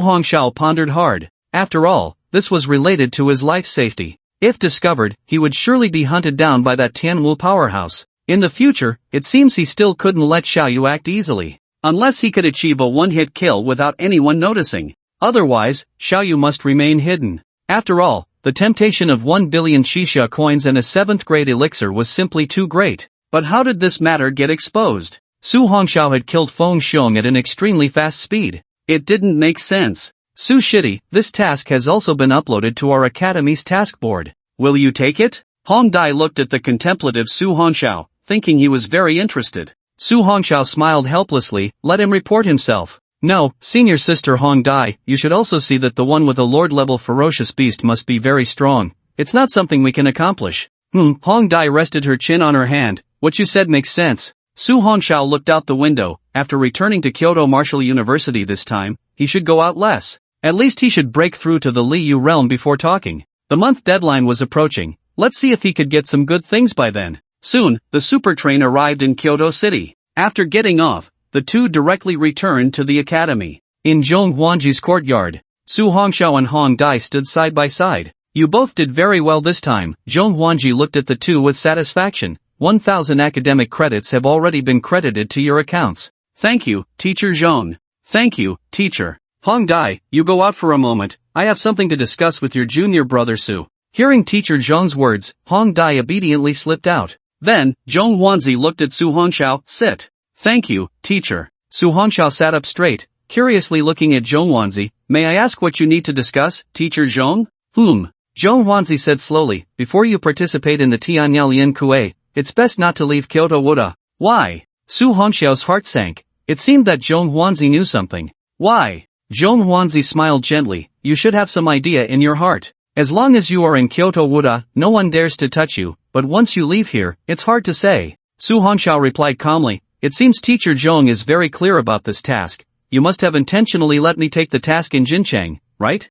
Hongxiao pondered hard. After all, this was related to his life safety. If discovered, he would surely be hunted down by that Tianwu powerhouse. In the future, it seems he still couldn't let Xiaoyu act easily. Unless he could achieve a one-hit kill without anyone noticing. Otherwise, Xiaoyu must remain hidden. After all, the temptation of 1 billion Qixia coins and a 7th grade elixir was simply too great. But how did this matter get exposed? Su Hongxiao had killed Feng Xiong at an extremely fast speed. It didn't make sense. Su Shidi, this task has also been uploaded to our academy's task board. Will you take it? Hong Dai looked at the contemplative Su Hongxiao, thinking he was very interested. Su Hongxiao smiled helplessly. Let him report himself. No, senior sister Hong Dai, you should also see that the one with a lord-level ferocious beast must be very strong. It's not something we can accomplish. Hong Dai rested her chin on her hand. What you said makes sense. Su Hongxiao looked out the window. After returning to Kyoto Martial University this time, he should go out less. At least he should break through to the Liu realm before talking. The month deadline was approaching. Let's see if he could get some good things by then. Soon, the super train arrived in Kyoto City. After getting off, the two directly returned to the academy. In Zhong Huangji's courtyard, Su Hongxiao and Hong Dai stood side by side. You both did very well this time. Zhong Huangji looked at the two with satisfaction. 1,000 academic credits have already been credited to your accounts. Thank you, Teacher Zhong. Thank you, Teacher. Hong Dai, you go out for a moment. I have something to discuss with your junior brother Su. Hearing Teacher Zhong's words, Hong Dai obediently slipped out. Then, Zhong Huanzi looked at Su Hongxiao. Sit. Thank you, Teacher. Su Hongxiao sat up straight, curiously looking at Zhong Huanzi. May I ask what you need to discuss, Teacher Zhong? Zhong Huanzi said slowly. Before you participate in the Tianyalian Kue, it's best not to leave Kyoto Wuda. Why? Su Hongxiao's heart sank. It seemed that Zhong Huanzi knew something. Why? Zhong Huanzi smiled gently. You should have some idea in your heart. As long as you are in Kyoto Wuda, no one dares to touch you, but once you leave here, it's hard to say. Su Hongxiao replied calmly. It seems Teacher Zhong is very clear about this task. You must have intentionally let me take the task in Jincheng, right?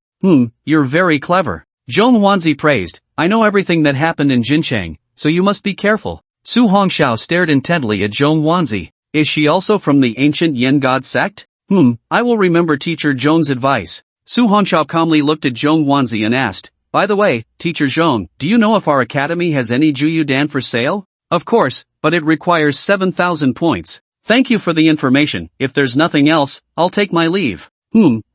You're very clever. Zhong Huanzi praised. I know everything that happened in Jincheng, so you must be careful. Su Hongxiao stared intently at Zhong Huanzi. Is she also from the ancient Yen God sect? I will remember Teacher Zhong's advice. Su Hongxiao calmly looked at Zhong Wanzi and asked, "By the way, Teacher Zhong, do you know if our academy has any Juyu Dan for sale?" "Of course, but it requires 7,000 points. Thank you for the information. If there's nothing else, I'll take my leave."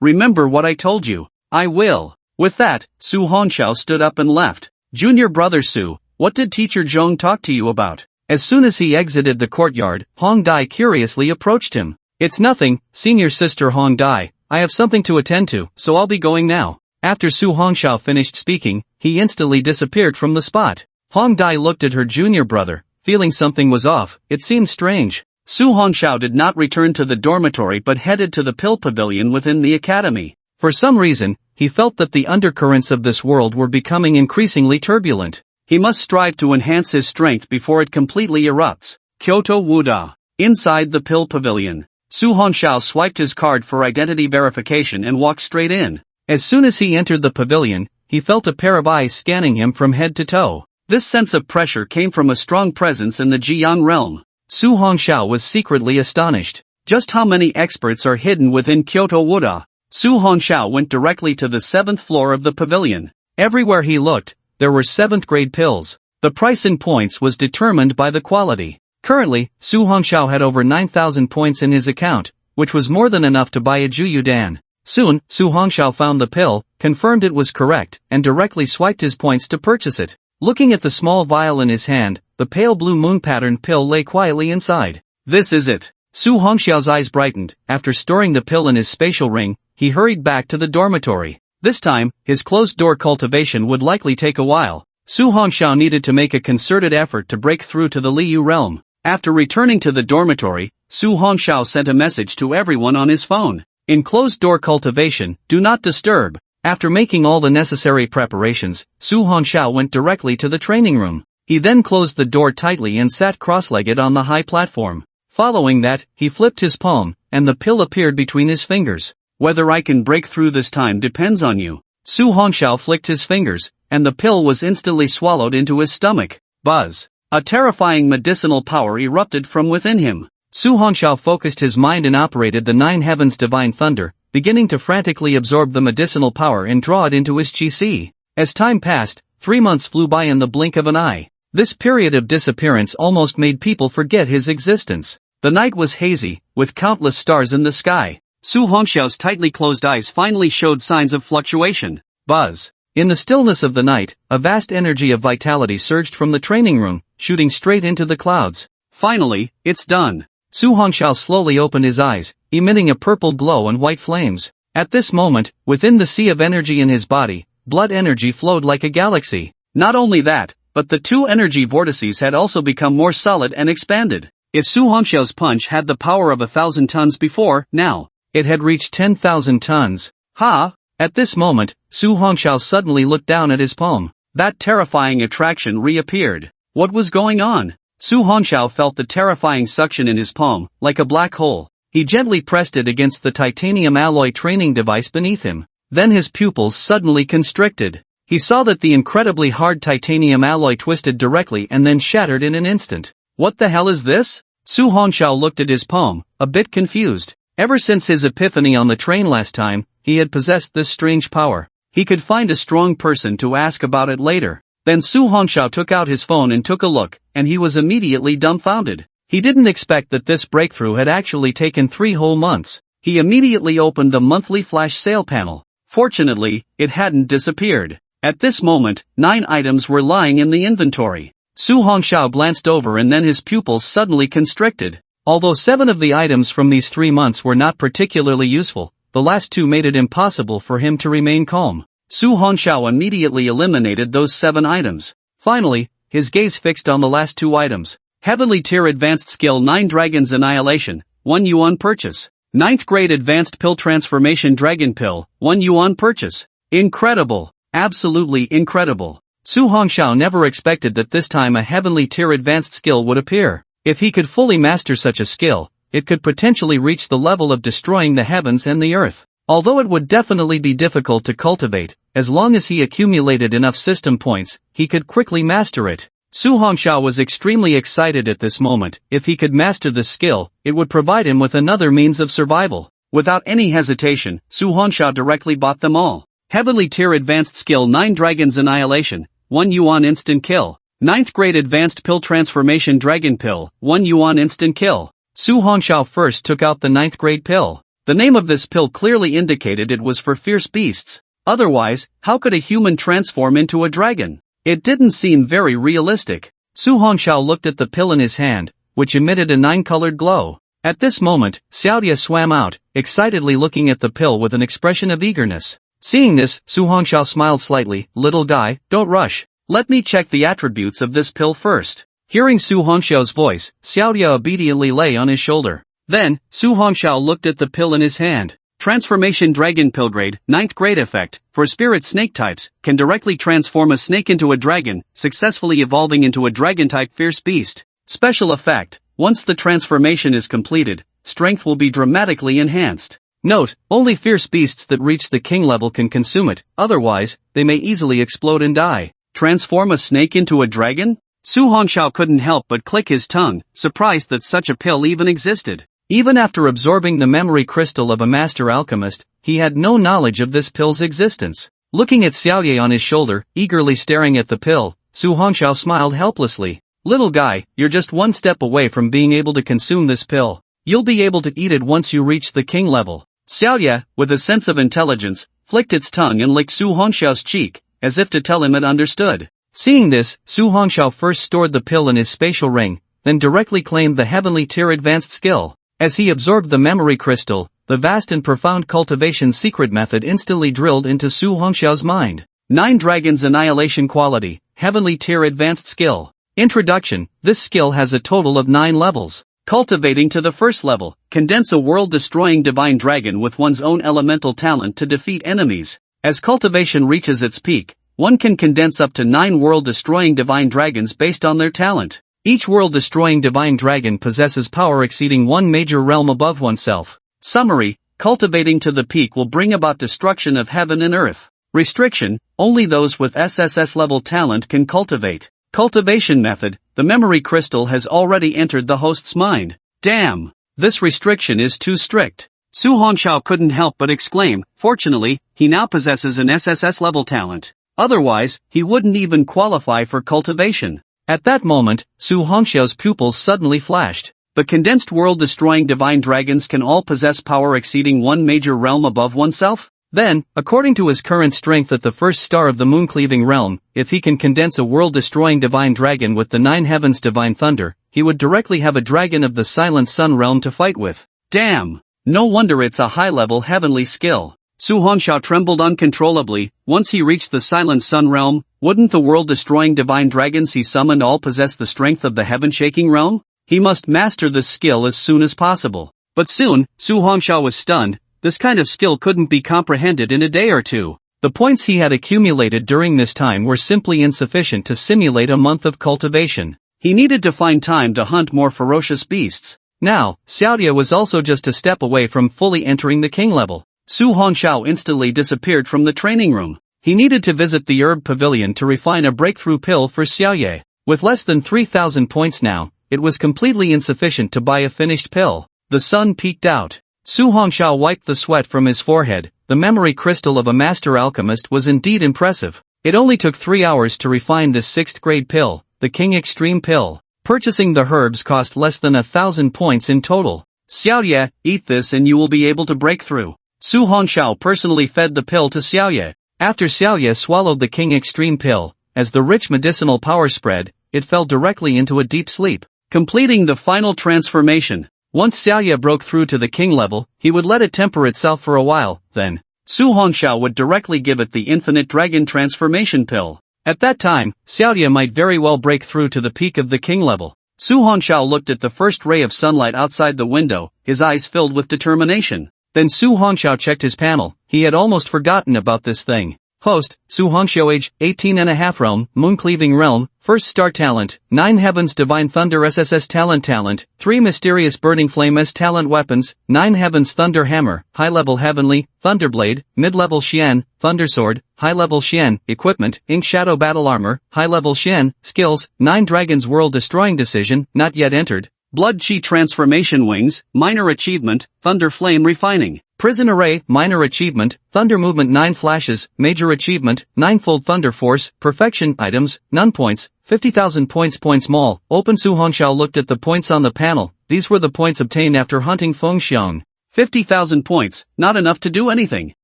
Remember what I told you." "I will." With that, Su Hongxiao stood up and left. "Junior brother Su, what did Teacher Zhong talk to you about?" As soon as he exited the courtyard, Hong Dai curiously approached him. "It's nothing, senior sister Hong Dai, I have something to attend to, so I'll be going now." After Su Hongxiao finished speaking, he instantly disappeared from the spot. Hong Dai looked at her junior brother, feeling something was off. It seemed strange. Su Hongxiao did not return to the dormitory but headed to the pill pavilion within the academy. For some reason, he felt that the undercurrents of this world were becoming increasingly turbulent. He must strive to enhance his strength before it completely erupts. Kyoto Wuda. Inside the pill pavilion, Su Hongxiao swiped his card for identity verification and walked straight in. As soon as he entered the pavilion, he felt a pair of eyes scanning him from head to toe. This sense of pressure came from a strong presence in the Jiang realm. Su Hongxiao was secretly astonished. Just how many experts are hidden within Kyoto Wuda? Su Hongxiao went directly to the 7th floor of the pavilion. Everywhere he looked, there were 7th grade pills. The price in points was determined by the quality. Currently, Su Hongxiao had over 9,000 points in his account, which was more than enough to buy a Juyu Dan. Soon, Su Hongxiao found the pill, confirmed it was correct, and directly swiped his points to purchase it. Looking at the small vial in his hand, the pale blue moon pattern pill lay quietly inside. "This is it." Su Hongxiao's eyes brightened. After storing the pill in his spatial ring, he hurried back to the dormitory. This time, his closed-door cultivation would likely take a while. Su Hongxiao needed to make a concerted effort to break through to the Liu realm. After returning to the dormitory, Su Hongxiao sent a message to everyone on his phone. In closed-door cultivation, do not disturb. After making all the necessary preparations, Su Hongxiao went directly to the training room. He then closed the door tightly and sat cross-legged on the high platform. Following that, he flipped his palm, and the pill appeared between his fingers. "Whether I can break through this time depends on you." Su Hongxiao flicked his fingers, and the pill was instantly swallowed into his stomach. Buzz! A terrifying medicinal power erupted from within him. Su Hongxiao focused his mind and operated the 9 heavens divine thunder, beginning to frantically absorb the medicinal power and draw it into his qi. As time passed, 3 months flew by in the blink of an eye. This period of disappearance almost made people forget his existence. The night was hazy, with countless stars in the sky. Su Hongxiao's tightly closed eyes finally showed signs of fluctuation. Buzz! In the stillness of the night, a vast energy of vitality surged from the training room, shooting straight into the clouds. Finally, it's done. Su Hongxiao slowly opened his eyes, emitting a purple glow and white flames. At this moment, within the sea of energy in his body, blood energy flowed like a galaxy. Not only that, but the 2 energy vortices had also become more solid and expanded. If Su Hongxiao's punch had the power of 1,000 tons before, now, it had reached 10,000 tons. Ha! At this moment, Su Hongxiao suddenly looked down at his palm. That terrifying attraction reappeared. What was going on? Su Hongxiao felt the terrifying suction in his palm, like a black hole. He gently pressed it against the titanium alloy training device beneath him. Then his pupils suddenly constricted. He saw that the incredibly hard titanium alloy twisted directly and then shattered in an instant. What the hell is this? Su Hongxiao looked at his palm, a bit confused. Ever since his epiphany on the train last time, he had possessed this strange power. He could find a strong person to ask about it later. Then Su Hongxiao took out his phone and took a look, and he was immediately dumbfounded. He didn't expect that this breakthrough had actually taken 3 whole months. He immediately opened the monthly flash sale panel. Fortunately, it hadn't disappeared. At this moment, 9 items were lying in the inventory. Su Hongxiao glanced over and then his pupils suddenly constricted. Although 7 of the items from these 3 months were not particularly useful, the last 2 made it impossible for him to remain calm. Su Hongxiao immediately eliminated those 7 items. Finally, his gaze fixed on the last 2 items. Heavenly Tier Advanced Skill 9 Dragon's Annihilation, 1 yuan purchase. 9th Grade Advanced Pill Transformation Dragon Pill, 1 yuan purchase. Incredible. Absolutely incredible. Su Hongxiao never expected that this time a Heavenly Tier Advanced skill would appear. If he could fully master such a skill, it could potentially reach the level of destroying the heavens and the earth. Although it would definitely be difficult to cultivate, as long as he accumulated enough system points, he could quickly master it. Su Hongxiao was extremely excited at this moment. If he could master this skill, it would provide him with another means of survival. Without any hesitation, Su Hongxiao directly bought them all. Heavenly Tier Advanced Skill 9 Dragons Annihilation, 1 Yuan Instant Kill. 9th Grade Advanced Pill Transformation Dragon Pill, 1 Yuan Instant Kill. Su Hongxiao first took out the 9th grade pill. The name of this pill clearly indicated it was for fierce beasts. Otherwise, how could a human transform into a dragon? It didn't seem very realistic. Su Hongxiao looked at the pill in his hand, which emitted a 9-colored glow. At this moment, Xiaodia swam out, excitedly looking at the pill with an expression of eagerness. Seeing this, Su Hongxiao smiled slightly. Little guy, don't rush. Let me check the attributes of this pill first. Hearing Su Hongxiao's voice, Xiaodia obediently lay on his shoulder. Then, Su Hongxiao looked at the pill in his hand. Transformation Dragon Pill Grade, 9th grade effect, for spirit snake types, can directly transform a snake into a dragon, successfully evolving into a dragon-type fierce beast. Special effect, once the transformation is completed, strength will be dramatically enhanced. Note, only fierce beasts that reach the king level can consume it, otherwise, they may easily explode and die. Transform a snake into a dragon? Su Hongxiao couldn't help but click his tongue, surprised that such a pill even existed. Even after absorbing the memory crystal of a master alchemist, he had no knowledge of this pill's existence. Looking at Xiaoye on his shoulder, eagerly staring at the pill, Su Hongxiao smiled helplessly. Little guy, you're just one step away from being able to consume this pill. You'll be able to eat it once you reach the king level. Xiaoye, with a sense of intelligence, flicked its tongue and licked Su Hongxiao's cheek, as if to tell him it understood. Seeing this, Su Hongxiao first stored the pill in his spatial ring, then directly claimed the heavenly tier advanced skill. As he absorbed the memory crystal, the vast and profound cultivation secret method instantly drilled into Su Hongxiao's mind. 9 Dragons Annihilation Quality, Heavenly Tier Advanced Skill. Introduction, this skill has a total of 9 levels. Cultivating to the first level, condense a world-destroying divine dragon with one's own elemental talent to defeat enemies. As cultivation reaches its peak, one can condense up to 9 world-destroying divine dragons based on their talent. Each world-destroying divine dragon possesses power exceeding one major realm above oneself. Summary, cultivating to the peak will bring about destruction of heaven and earth. Restriction, only those with SSS-level talent can cultivate. Cultivation method, the memory crystal has already entered the host's mind. Damn! This restriction is too strict. Su Hongxiao couldn't help but exclaim, fortunately, he now possesses an SSS-level talent. Otherwise, he wouldn't even qualify for cultivation. At that moment, Su Hongxiao's pupils suddenly flashed. The condensed world-destroying divine dragons can all possess power exceeding one major realm above oneself? Then, according to his current strength at the first star of the moon-cleaving realm, if he can condense a world-destroying divine dragon with the 9 heavens divine thunder, he would directly have a dragon of the silent sun realm to fight with. Damn! No wonder it's a high-level heavenly skill. Su Hongxiao trembled uncontrollably. Once he reached the silent sun realm, wouldn't the world-destroying divine dragons he summoned all possess the strength of the heaven-shaking realm? He must master this skill as soon as possible. But soon, Su Hongxiao was stunned. This kind of skill couldn't be comprehended in a day or two. The points he had accumulated during this time were simply insufficient to simulate a month of cultivation. He needed to find time to hunt more ferocious beasts. Now, Xiaodia was also just a step away from fully entering the king level. Su Hongxiao instantly disappeared from the training room. He needed to visit the herb pavilion to refine a breakthrough pill for Xiaoye. With less than 3,000 points now, it was completely insufficient to buy a finished pill. The sun peeked out. Su Hongxiao wiped the sweat from his forehead. The memory crystal of a master alchemist was indeed impressive. It only took 3 hours to refine this 6th grade pill, the King Extreme Pill. Purchasing the herbs cost less than 1,000 points in total. Xiaoye, eat this and you will be able to break through. Su Hongxiao personally fed the pill to Xiaoye. After Xiaoye swallowed the King Extreme Pill, as the rich medicinal power spread, it fell directly into a deep sleep. Completing the final transformation. Once Xiaoye broke through to the king level, he would let it temper itself for a while, then Su Hongxiao would directly give it the infinite dragon transformation pill. At that time, Xiaoye might very well break through to the peak of the king level. Su Hongxiao looked at the first ray of sunlight outside the window, his eyes filled with determination. Then Su Hongxiao checked his panel. He had almost forgotten about this thing. Host, Su Hongxiao, age 18.5, realm, moon-cleaving realm, first star talent, 9 heavens divine thunder SSS talent, 3 mysterious burning flame S talent weapons, 9 heavens thunder hammer, high-level heavenly, thunderblade, mid-level Xian, thundersword, high-level Xian, equipment, ink shadow battle armor, high-level Xian, skills, 9 dragons world destroying decision, not yet entered, Blood Chi transformation wings, minor achievement, Thunder Flame refining. Prison array, minor achievement, Thunder movement 9 flashes, major achievement, 9-fold Thunder force, perfection items, none points, 50,000 points. Points mall. Open. Su Hongxiao looked at the points on the panel. These were the points obtained after hunting Feng Xiong. 50,000 points, not enough to do anything.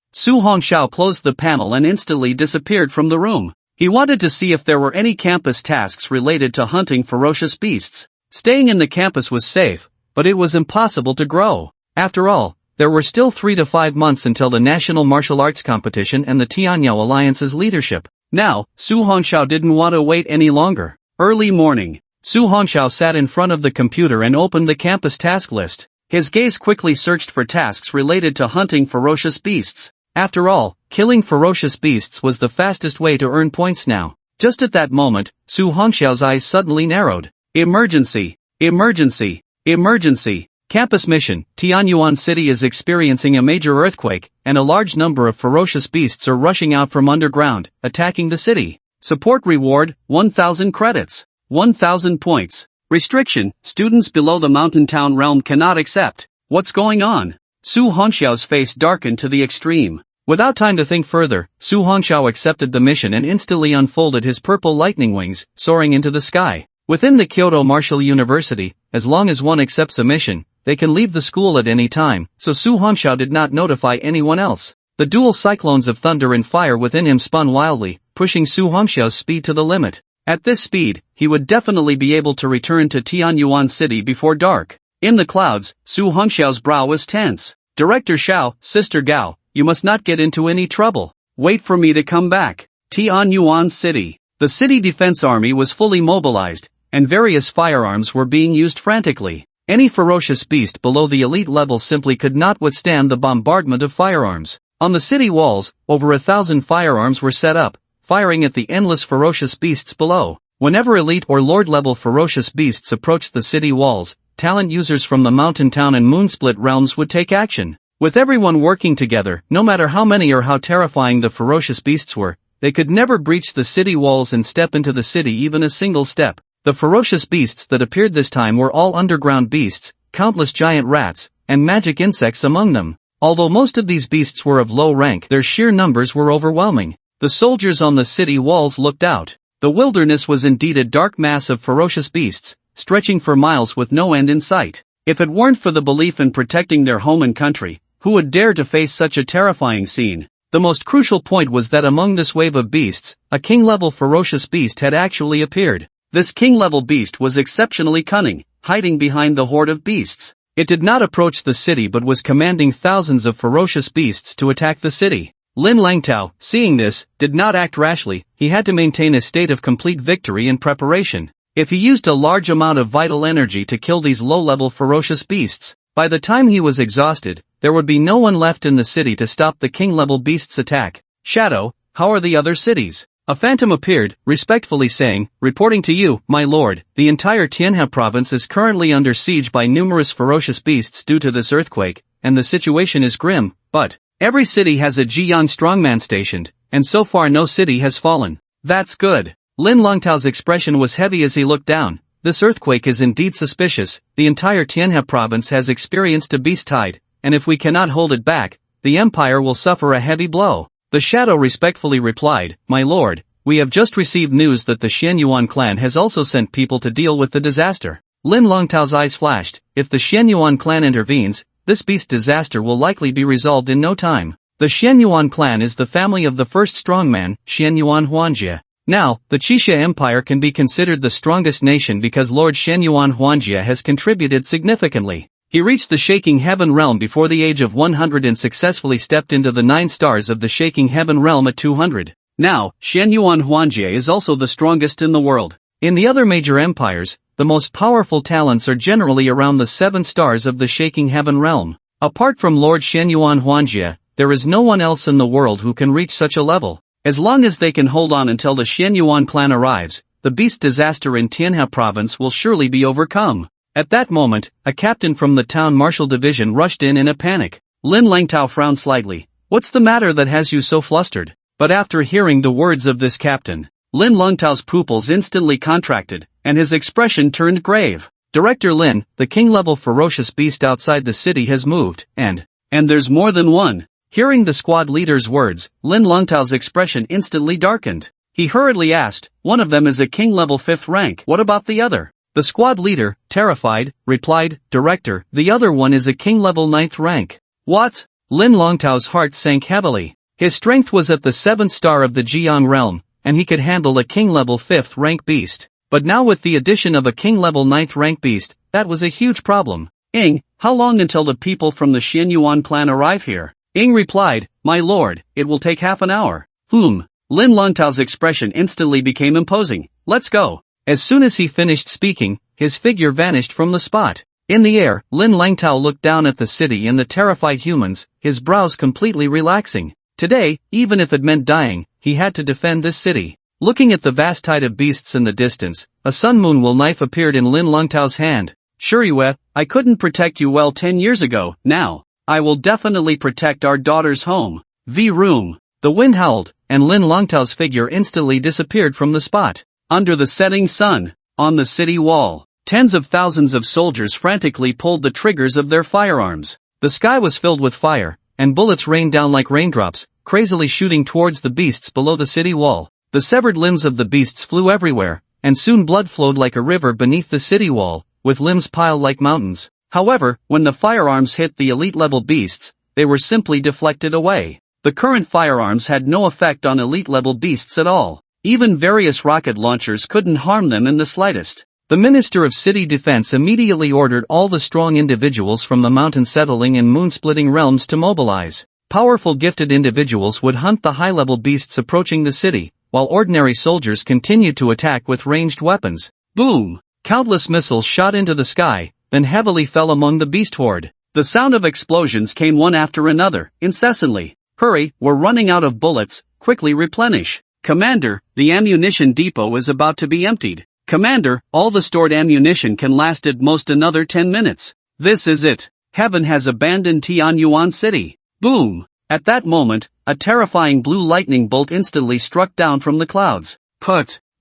Su Hongxiao closed the panel and instantly disappeared from the room. He wanted to see if there were any campus tasks related to hunting ferocious beasts. Staying in the campus was safe, but it was impossible to grow. After all, there were still 3 to 5 months until the National Martial Arts Competition and the Tianyao Alliance's leadership. Now, Su Hongxiao didn't want to wait any longer. Early morning. Su Hongxiao sat in front of the computer and opened the campus task list. His gaze quickly searched for tasks related to hunting ferocious beasts. After all, killing ferocious beasts was the fastest way to earn points now. Just at that moment, Su Hongxiao's eyes suddenly narrowed. Emergency! Emergency! Emergency! Campus mission. Tianyuan City is experiencing a major earthquake, and a large number of ferocious beasts are rushing out from underground, attacking the city. Support reward, 1,000 credits. 1,000 points. Restriction, students below the mountain town realm cannot accept. What's going on? Su Hongxiao's face darkened to the extreme. Without time to think further, Su Hongxiao accepted the mission and instantly unfolded his purple lightning wings, soaring into the sky. Within the Kyoto Martial University, as long as one accepts a mission, they can leave the school at any time, so Su Hongxiao did not notify anyone else. The dual cyclones of thunder and fire within him spun wildly, pushing Su Hongxiao's speed to the limit. At this speed, he would definitely be able to return to Tianyuan City before dark. In the clouds, Su Hongxiao's brow was tense. Director Xiao, Sister Gao, you must not get into any trouble. Wait for me to come back. Tianyuan City. The city defense army was fully mobilized, and various firearms were being used frantically. Any ferocious beast below the elite level simply could not withstand the bombardment of firearms. On the city walls, over 1,000 firearms were set up, firing at the endless ferocious beasts below. Whenever elite or lord-level ferocious beasts approached the city walls, talent users from the mountain town and moonsplit realms would take action. With everyone working together, no matter how many or how terrifying the ferocious beasts were, they could never breach the city walls and step into the city even a single step. The ferocious beasts that appeared this time were all underground beasts, countless giant rats, and magic insects among them. Although most of these beasts were of low rank, their sheer numbers were overwhelming. The soldiers on the city walls looked out. The wilderness was indeed a dark mass of ferocious beasts, stretching for miles with no end in sight. If it weren't for the belief in protecting their home and country, who would dare to face such a terrifying scene? The most crucial point was that among this wave of beasts, a king-level ferocious beast had actually appeared. This king-level beast was exceptionally cunning, hiding behind the horde of beasts. It did not approach the city but was commanding thousands of ferocious beasts to attack the city. Lin Langtao, seeing this, did not act rashly. He had to maintain a state of complete victory and preparation. If he used a large amount of vital energy to kill these low-level ferocious beasts, by the time he was exhausted, there would be no one left in the city to stop the king-level beast's attack. Shadow, how are the other cities? A phantom appeared, respectfully saying, reporting to you, my lord, the entire Tianhe province is currently under siege by numerous ferocious beasts due to this earthquake, and the situation is grim, but every city has a Jiang strongman stationed, and so far no city has fallen. That's good. Lin Langtao's expression was heavy as he looked down. This earthquake is indeed suspicious. The entire Tianhe province has experienced a beast tide, and if we cannot hold it back, the empire will suffer a heavy blow. The shadow respectfully replied, my lord, we have just received news that the Xianyuan clan has also sent people to deal with the disaster. Lin Langtao's eyes flashed. If the Xianyuan clan intervenes, this beast disaster will likely be resolved in no time. The Xianyuan clan is the family of the first strongman, Xianyuan Huanjie. Now, the Qixia Empire can be considered the strongest nation because Lord Xianyuan Huanjie has contributed significantly. He reached the Shaking Heaven realm before the age of 100 and successfully stepped into the 9 stars of the Shaking Heaven realm at 200. Now, Xianyuan Huanjie is also the strongest in the world. In the other major empires, the most powerful talents are generally around the 7 stars of the Shaking Heaven realm. Apart from Lord Xianyuan Huanjie, there is no one else in the world who can reach such a level. As long as they can hold on until the Xianyuan clan arrives, the beast disaster in Tianhe province will surely be overcome. At that moment, a captain from the town martial division rushed in a panic. Lin Langtao frowned slightly. What's the matter that has you so flustered? But after hearing the words of this captain, Lin Langtao's pupils instantly contracted, and his expression turned grave. Director Lin, the king-level ferocious beast outside the city has moved, and there's more than one. Hearing the squad leader's words, Lin Longtao's expression instantly darkened. He hurriedly asked, one of them is a king-level 5th rank, what about the other? The squad leader, terrified, replied, Director, the other one is a king-level 9th rank. What? Lin Longtao's heart sank heavily. His strength was at the 7th star of the Jiang realm, and he could handle a king-level 5th rank beast. But now with the addition of a king-level 9th rank beast, that was a huge problem. Ing, how long until the people from the Xianyuan clan arrive here? Ing replied, my lord, it will take half an hour. Lin Longtao's expression instantly became imposing. Let's go. As soon as he finished speaking, his figure vanished from the spot. In the air, Lin Longtao looked down at the city and the terrified humans, his brows completely relaxing. Today, even if it meant dying, he had to defend this city. Looking at the vast tide of beasts in the distance, a sun moon will knife appeared in Lin Longtao's hand. Shuriwe, I couldn't protect you well 10 years ago, now, I will definitely protect our daughter's home. Vroom. The wind howled, and Lin Longtao's figure instantly disappeared from the spot. Under the setting sun, on the city wall, tens of thousands of soldiers frantically pulled the triggers of their firearms. The sky was filled with fire, and bullets rained down like raindrops, crazily shooting towards the beasts below the city wall. The severed limbs of the beasts flew everywhere, and soon blood flowed like a river beneath the city wall, with limbs piled like mountains. However, when the firearms hit the elite-level beasts, they were simply deflected away. The current firearms had no effect on elite-level beasts at all. Even various rocket launchers couldn't harm them in the slightest. The Minister of City Defense immediately ordered all the strong individuals from the mountain-settling and moon-splitting realms to mobilize. Powerful gifted individuals would hunt the high-level beasts approaching the city, while ordinary soldiers continued to attack with ranged weapons. Boom! Countless missiles shot into the sky, then heavily fell among the beast horde. The sound of explosions came one after another, incessantly. Hurry, we're running out of bullets, quickly replenish. Commander, the ammunition depot is about to be emptied. Commander, all the stored ammunition can last at most another 10 minutes. This is it. Heaven has abandoned Tianyuan City. Boom! At that moment, a terrifying blue lightning bolt instantly struck down from the clouds.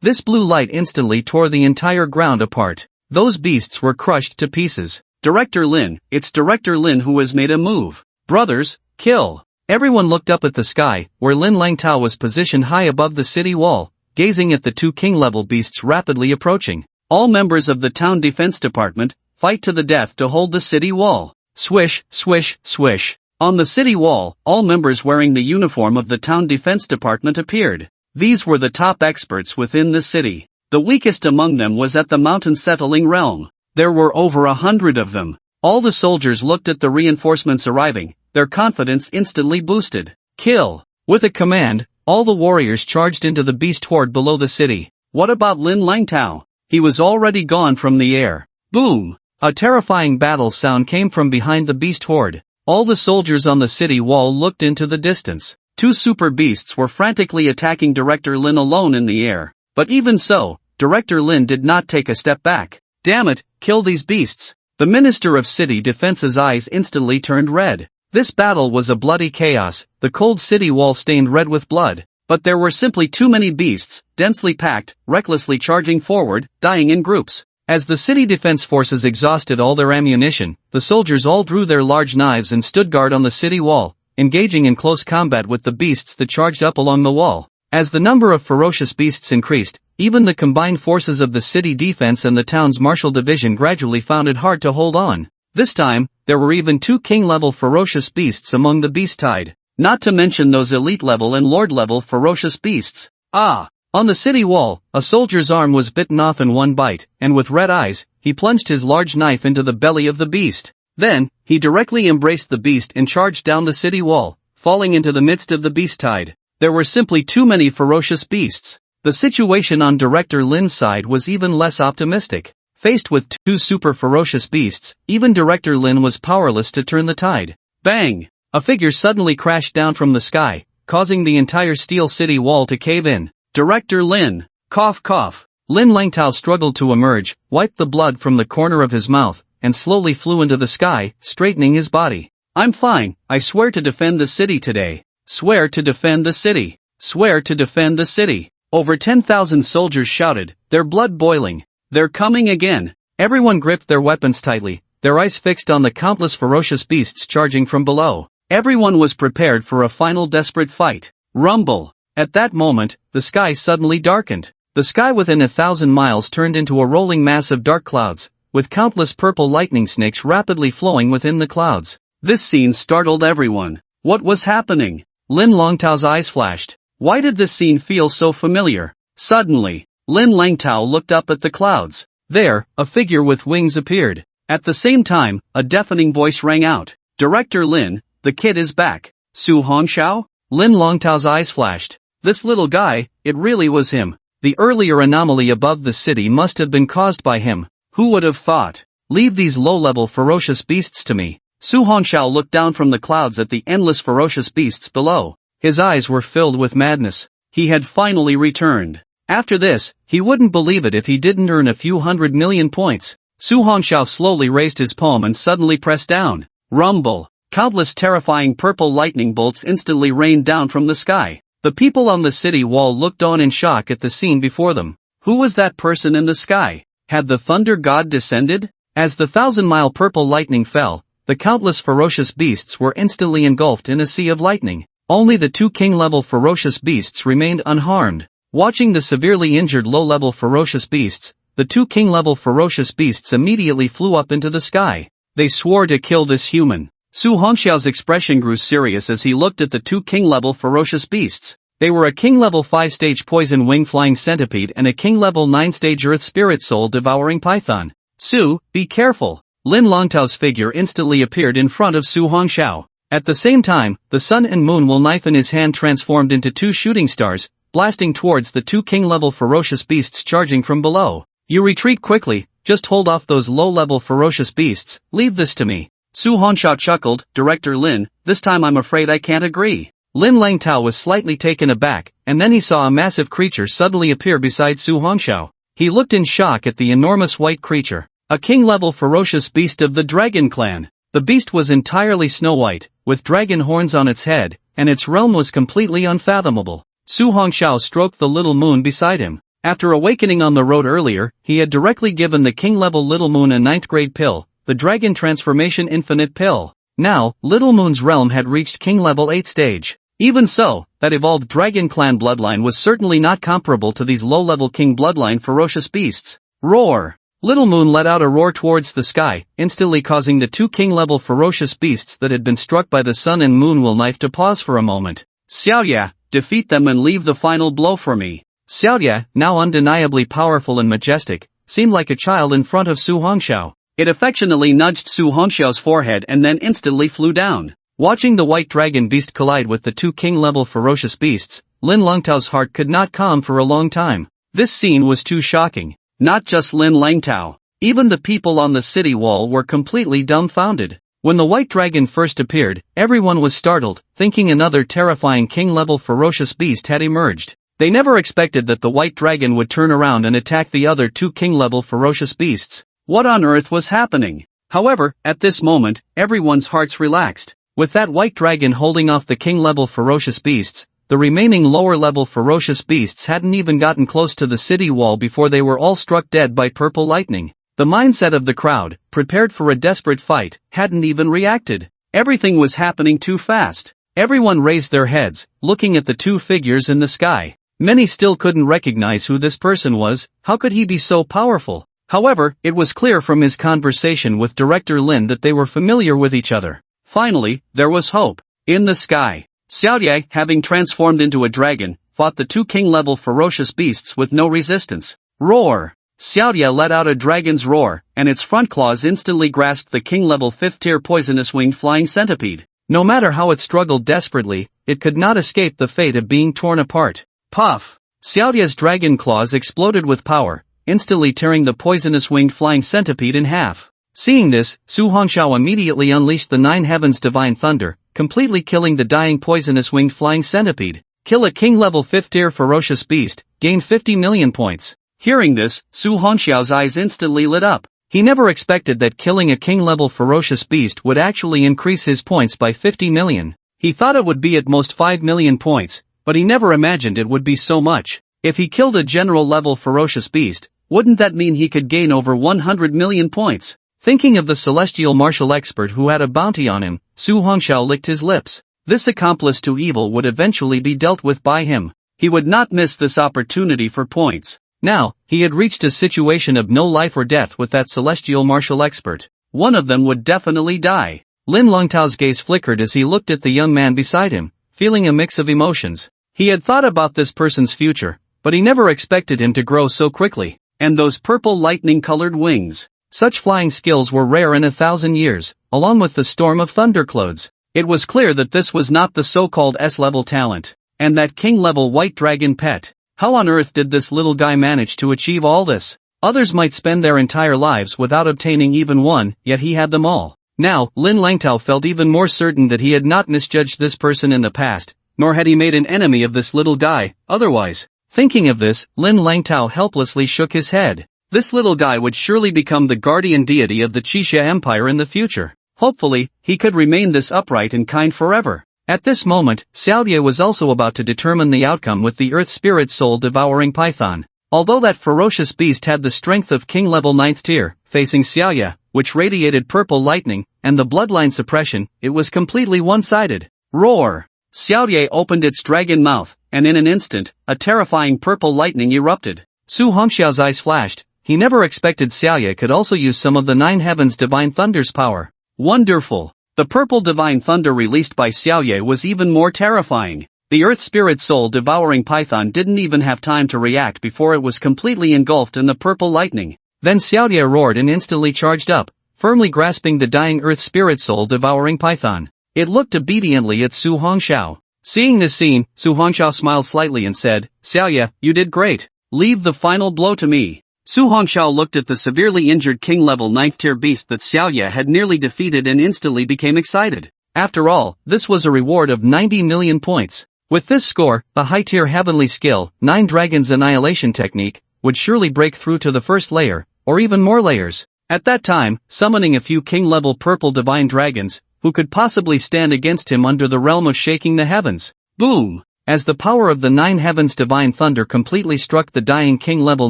This blue light instantly tore the entire ground apart. Those beasts were crushed to pieces. Director Lin, it's Director Lin who has made a move. Brothers, kill. Everyone looked up at the sky, where Lin Longtao was positioned high above the city wall, gazing at the two king-level beasts rapidly approaching. All members of the town defense department, fight to the death to hold the city wall. Swish, swish, swish. On the city wall, all members wearing the uniform of the town defense department appeared. These were the top experts within the city. The weakest among them was at the mountain-settling realm. There were over 100 of them. All the soldiers looked at the reinforcements arriving, their confidence instantly boosted. Kill! With a command, all the warriors charged into the beast horde below the city. What about Lin Longtao? He was already gone from the air. Boom! A terrifying battle sound came from behind the beast horde. All the soldiers on the city wall looked into the distance. Two super beasts were frantically attacking Director Lin alone in the air. But even so, Director Lin did not take a step back. Damn it, kill these beasts. The Minister of City Defense's eyes instantly turned red. This battle was a bloody chaos, the cold city wall stained red with blood. But there were simply too many beasts, densely packed, recklessly charging forward, dying in groups. As the city defense forces exhausted all their ammunition, the soldiers all drew their large knives and stood guard on the city wall, engaging in close combat with the beasts that charged up along the wall. As the number of ferocious beasts increased, even the combined forces of the city defense and the town's martial division gradually found it hard to hold on. This time, there were even two king-level ferocious beasts among the beast tide. Not to mention those elite-level and lord-level ferocious beasts. On the city wall, a soldier's arm was bitten off in one bite, and with red eyes, he plunged his large knife into the belly of the beast. Then, he directly embraced the beast and charged down the city wall, falling into the midst of the beast tide. There were simply too many ferocious beasts. The situation on Director Lin's side was even less optimistic. Faced with two super ferocious beasts, even Director Lin was powerless to turn the tide. Bang! A figure suddenly crashed down from the sky, causing the entire steel city wall to cave in. Director Lin. Cough cough. Lin Longtao struggled to emerge, wiped the blood from the corner of his mouth, and slowly flew into the sky, straightening his body. I'm fine, I swear to defend the city today. Swear to defend the city. Swear to defend the city. Over 10,000 soldiers shouted, their blood boiling. They're coming again. Everyone gripped their weapons tightly, their eyes fixed on the countless ferocious beasts charging from below. Everyone was prepared for a final desperate fight. Rumble! At that moment, the sky suddenly darkened. The sky within 1,000 miles turned into a rolling mass of dark clouds, with countless purple lightning snakes rapidly flowing within the clouds. This scene startled everyone. What was happening? Lin Longtao's eyes flashed. Why did this scene feel so familiar? Suddenly, Lin Langtao looked up at the clouds. There, a figure with wings appeared. At the same time, a deafening voice rang out. Director Lin, the kid is back. Su Hongxiao? Lin Longtao's eyes flashed. This little guy, it really was him. The earlier anomaly above the city must have been caused by him. Who would have thought? Leave these low-level ferocious beasts to me. Su Hongxiao looked down from the clouds at the endless ferocious beasts below. His eyes were filled with madness. He had finally returned. After this, he wouldn't believe it if he didn't earn a few 100 million points. Su Hongxiao slowly raised his palm and suddenly pressed down. Rumble! Countless terrifying purple lightning bolts instantly rained down from the sky. The people on the city wall looked on in shock at the scene before them. Who was that person in the sky? Had the thunder god descended? As the 1,000-mile purple lightning fell, the countless ferocious beasts were instantly engulfed in a sea of lightning. Only the 2 king-level ferocious beasts remained unharmed. Watching the severely injured low-level ferocious beasts, the 2 king-level ferocious beasts immediately flew up into the sky. They swore to kill this human. Su Hongxiao's expression grew serious as he looked at the 2 king-level ferocious beasts. They were a king-level 5-stage poison wing flying centipede and a king-level 9-stage earth spirit soul devouring python. Su, be careful! Lin Longtao's figure instantly appeared in front of Su Hongxiao. At the same time, the sun and moon will knife in his hand transformed into 2 shooting stars, blasting towards the 2 king-level ferocious beasts charging from below. You retreat quickly, just hold off those low-level ferocious beasts, leave this to me. Su Hongxiao chuckled. Director Lin, this time I'm afraid I can't agree. Lin Langtao was slightly taken aback, and then he saw a massive creature suddenly appear beside Su Hongxiao. He looked in shock at the enormous white creature. A king-level ferocious beast of the dragon clan. The beast was entirely snow-white, with dragon horns on its head, and its realm was completely unfathomable. Su Hongxiao stroked the little moon beside him. After awakening on the road earlier, he had directly given the king-level little moon a 9th-grade pill, the Dragon Transformation Infinite Pill. Now, Little Moon's realm had reached King Level 8 stage. Even so, that evolved Dragon Clan bloodline was certainly not comparable to these low-level King bloodline ferocious beasts. Roar! Little Moon let out a roar towards the sky, instantly causing the 2 King-level ferocious beasts that had been struck by the sun and moon will knife to pause for a moment. Xiaoya, defeat them and leave the final blow for me. Xiaoya, now undeniably powerful and majestic, seemed like a child in front of Su Hongxiao. It affectionately nudged Su Hongxiao's forehead and then instantly flew down. Watching the white dragon beast collide with the 2 king-level ferocious beasts, Lin Langtao's heart could not calm for a long time. This scene was too shocking. Not just Lin Langtao. Even the people on the city wall were completely dumbfounded. When the white dragon first appeared, everyone was startled, thinking another terrifying king-level ferocious beast had emerged. They never expected that the white dragon would turn around and attack the other 2 king-level ferocious beasts. What on earth was happening? However, at this moment, everyone's hearts relaxed. With that white dragon holding off the king-level ferocious beasts, the remaining lower-level ferocious beasts hadn't even gotten close to the city wall before they were all struck dead by purple lightning. The mindset of the crowd, prepared for a desperate fight, hadn't even reacted. Everything was happening too fast. Everyone raised their heads, looking at the 2 figures in the sky. Many still couldn't recognize who this person was. How could he be so powerful? However, it was clear from his conversation with Director Lin that they were familiar with each other. Finally, there was hope. In the sky, Xiaoya, having transformed into a dragon, fought the 2 king-level ferocious beasts with no resistance. Roar! Xiaoya let out a dragon's roar, and its front claws instantly grasped the king-level 5th-tier poisonous winged flying centipede. No matter how it struggled desperately, it could not escape the fate of being torn apart. Puff! Xiaoya's dragon claws exploded with power, instantly tearing the poisonous winged flying centipede in half. Seeing this, Su Hongxiao immediately unleashed the 9 heavens divine thunder, completely killing the dying poisonous winged flying centipede. Kill a king-level 5th-tier ferocious beast, gain 50 million points. Hearing this, Su Hongxiao's eyes instantly lit up. He never expected that killing a king-level ferocious beast would actually increase his points by 50 million. He thought it would be at most 5 million points, but he never imagined it would be so much. If he killed a general-level ferocious beast, Wouldn't that mean he could gain over 100 million points? Thinking of the celestial martial expert who had a bounty on him, Su Hongxiao licked his lips. This accomplice to evil would eventually be dealt with by him. He would not miss this opportunity for points. Now, he had reached a situation of no life or death with that celestial martial expert. One of them would definitely die. Lin Longtao's gaze flickered as he looked at the young man beside him, feeling a mix of emotions. He had thought about this person's future, but he never expected him to grow so quickly. And those purple lightning-colored wings. Such flying skills were rare in 1,000 years, along with the storm of thunderclouds. It was clear that this was not the so-called S-level talent. And that king-level white dragon pet. How on earth did this little guy manage to achieve all this? Others might spend their entire lives without obtaining even one, yet he had them all. Now, Lin Langtao felt even more certain that he had not misjudged this person in the past, nor had he made an enemy of this little guy, otherwise. Thinking of this, Lin Langtao helplessly shook his head. This little guy would surely become the guardian deity of the Qixia Empire in the future. Hopefully, he could remain this upright and kind forever. At this moment, Xiaoye was also about to determine the outcome with the Earth Spirit Soul devouring python. Although that ferocious beast had the strength of King level 9th tier, facing Xiaoye, which radiated purple lightning, and the bloodline suppression, it was completely one-sided. Roar! Xiaoye opened its dragon mouth, and in an instant, a terrifying purple lightning erupted. Su Hongxiao's eyes flashed. He never expected Xiaoye could also use some of the Nine Heavens Divine Thunder's power. Wonderful! The purple divine thunder released by Xiaoye was even more terrifying. The Earth Spirit Soul devouring python didn't even have time to react before it was completely engulfed in the purple lightning. Then Xiaoye roared and instantly charged up, firmly grasping the dying Earth Spirit Soul devouring python. It looked obediently at Su Hongxiao. Seeing this scene, Su Hongxiao smiled slightly and said, "Xiaoye, you did great. Leave the final blow to me." Su Hongxiao looked at the severely injured king level 9th tier beast that Xiaoye had nearly defeated and instantly became excited. After all, this was a reward of 90 million points. With this score, the high tier heavenly skill, 9 Dragons Annihilation Technique, would surely break through to the first layer, or even more layers. At that time, summoning a few king level purple divine dragons, who could possibly stand against him under the realm of shaking the heavens. Boom! As the power of the Nine Heavens Divine Thunder completely struck the dying king level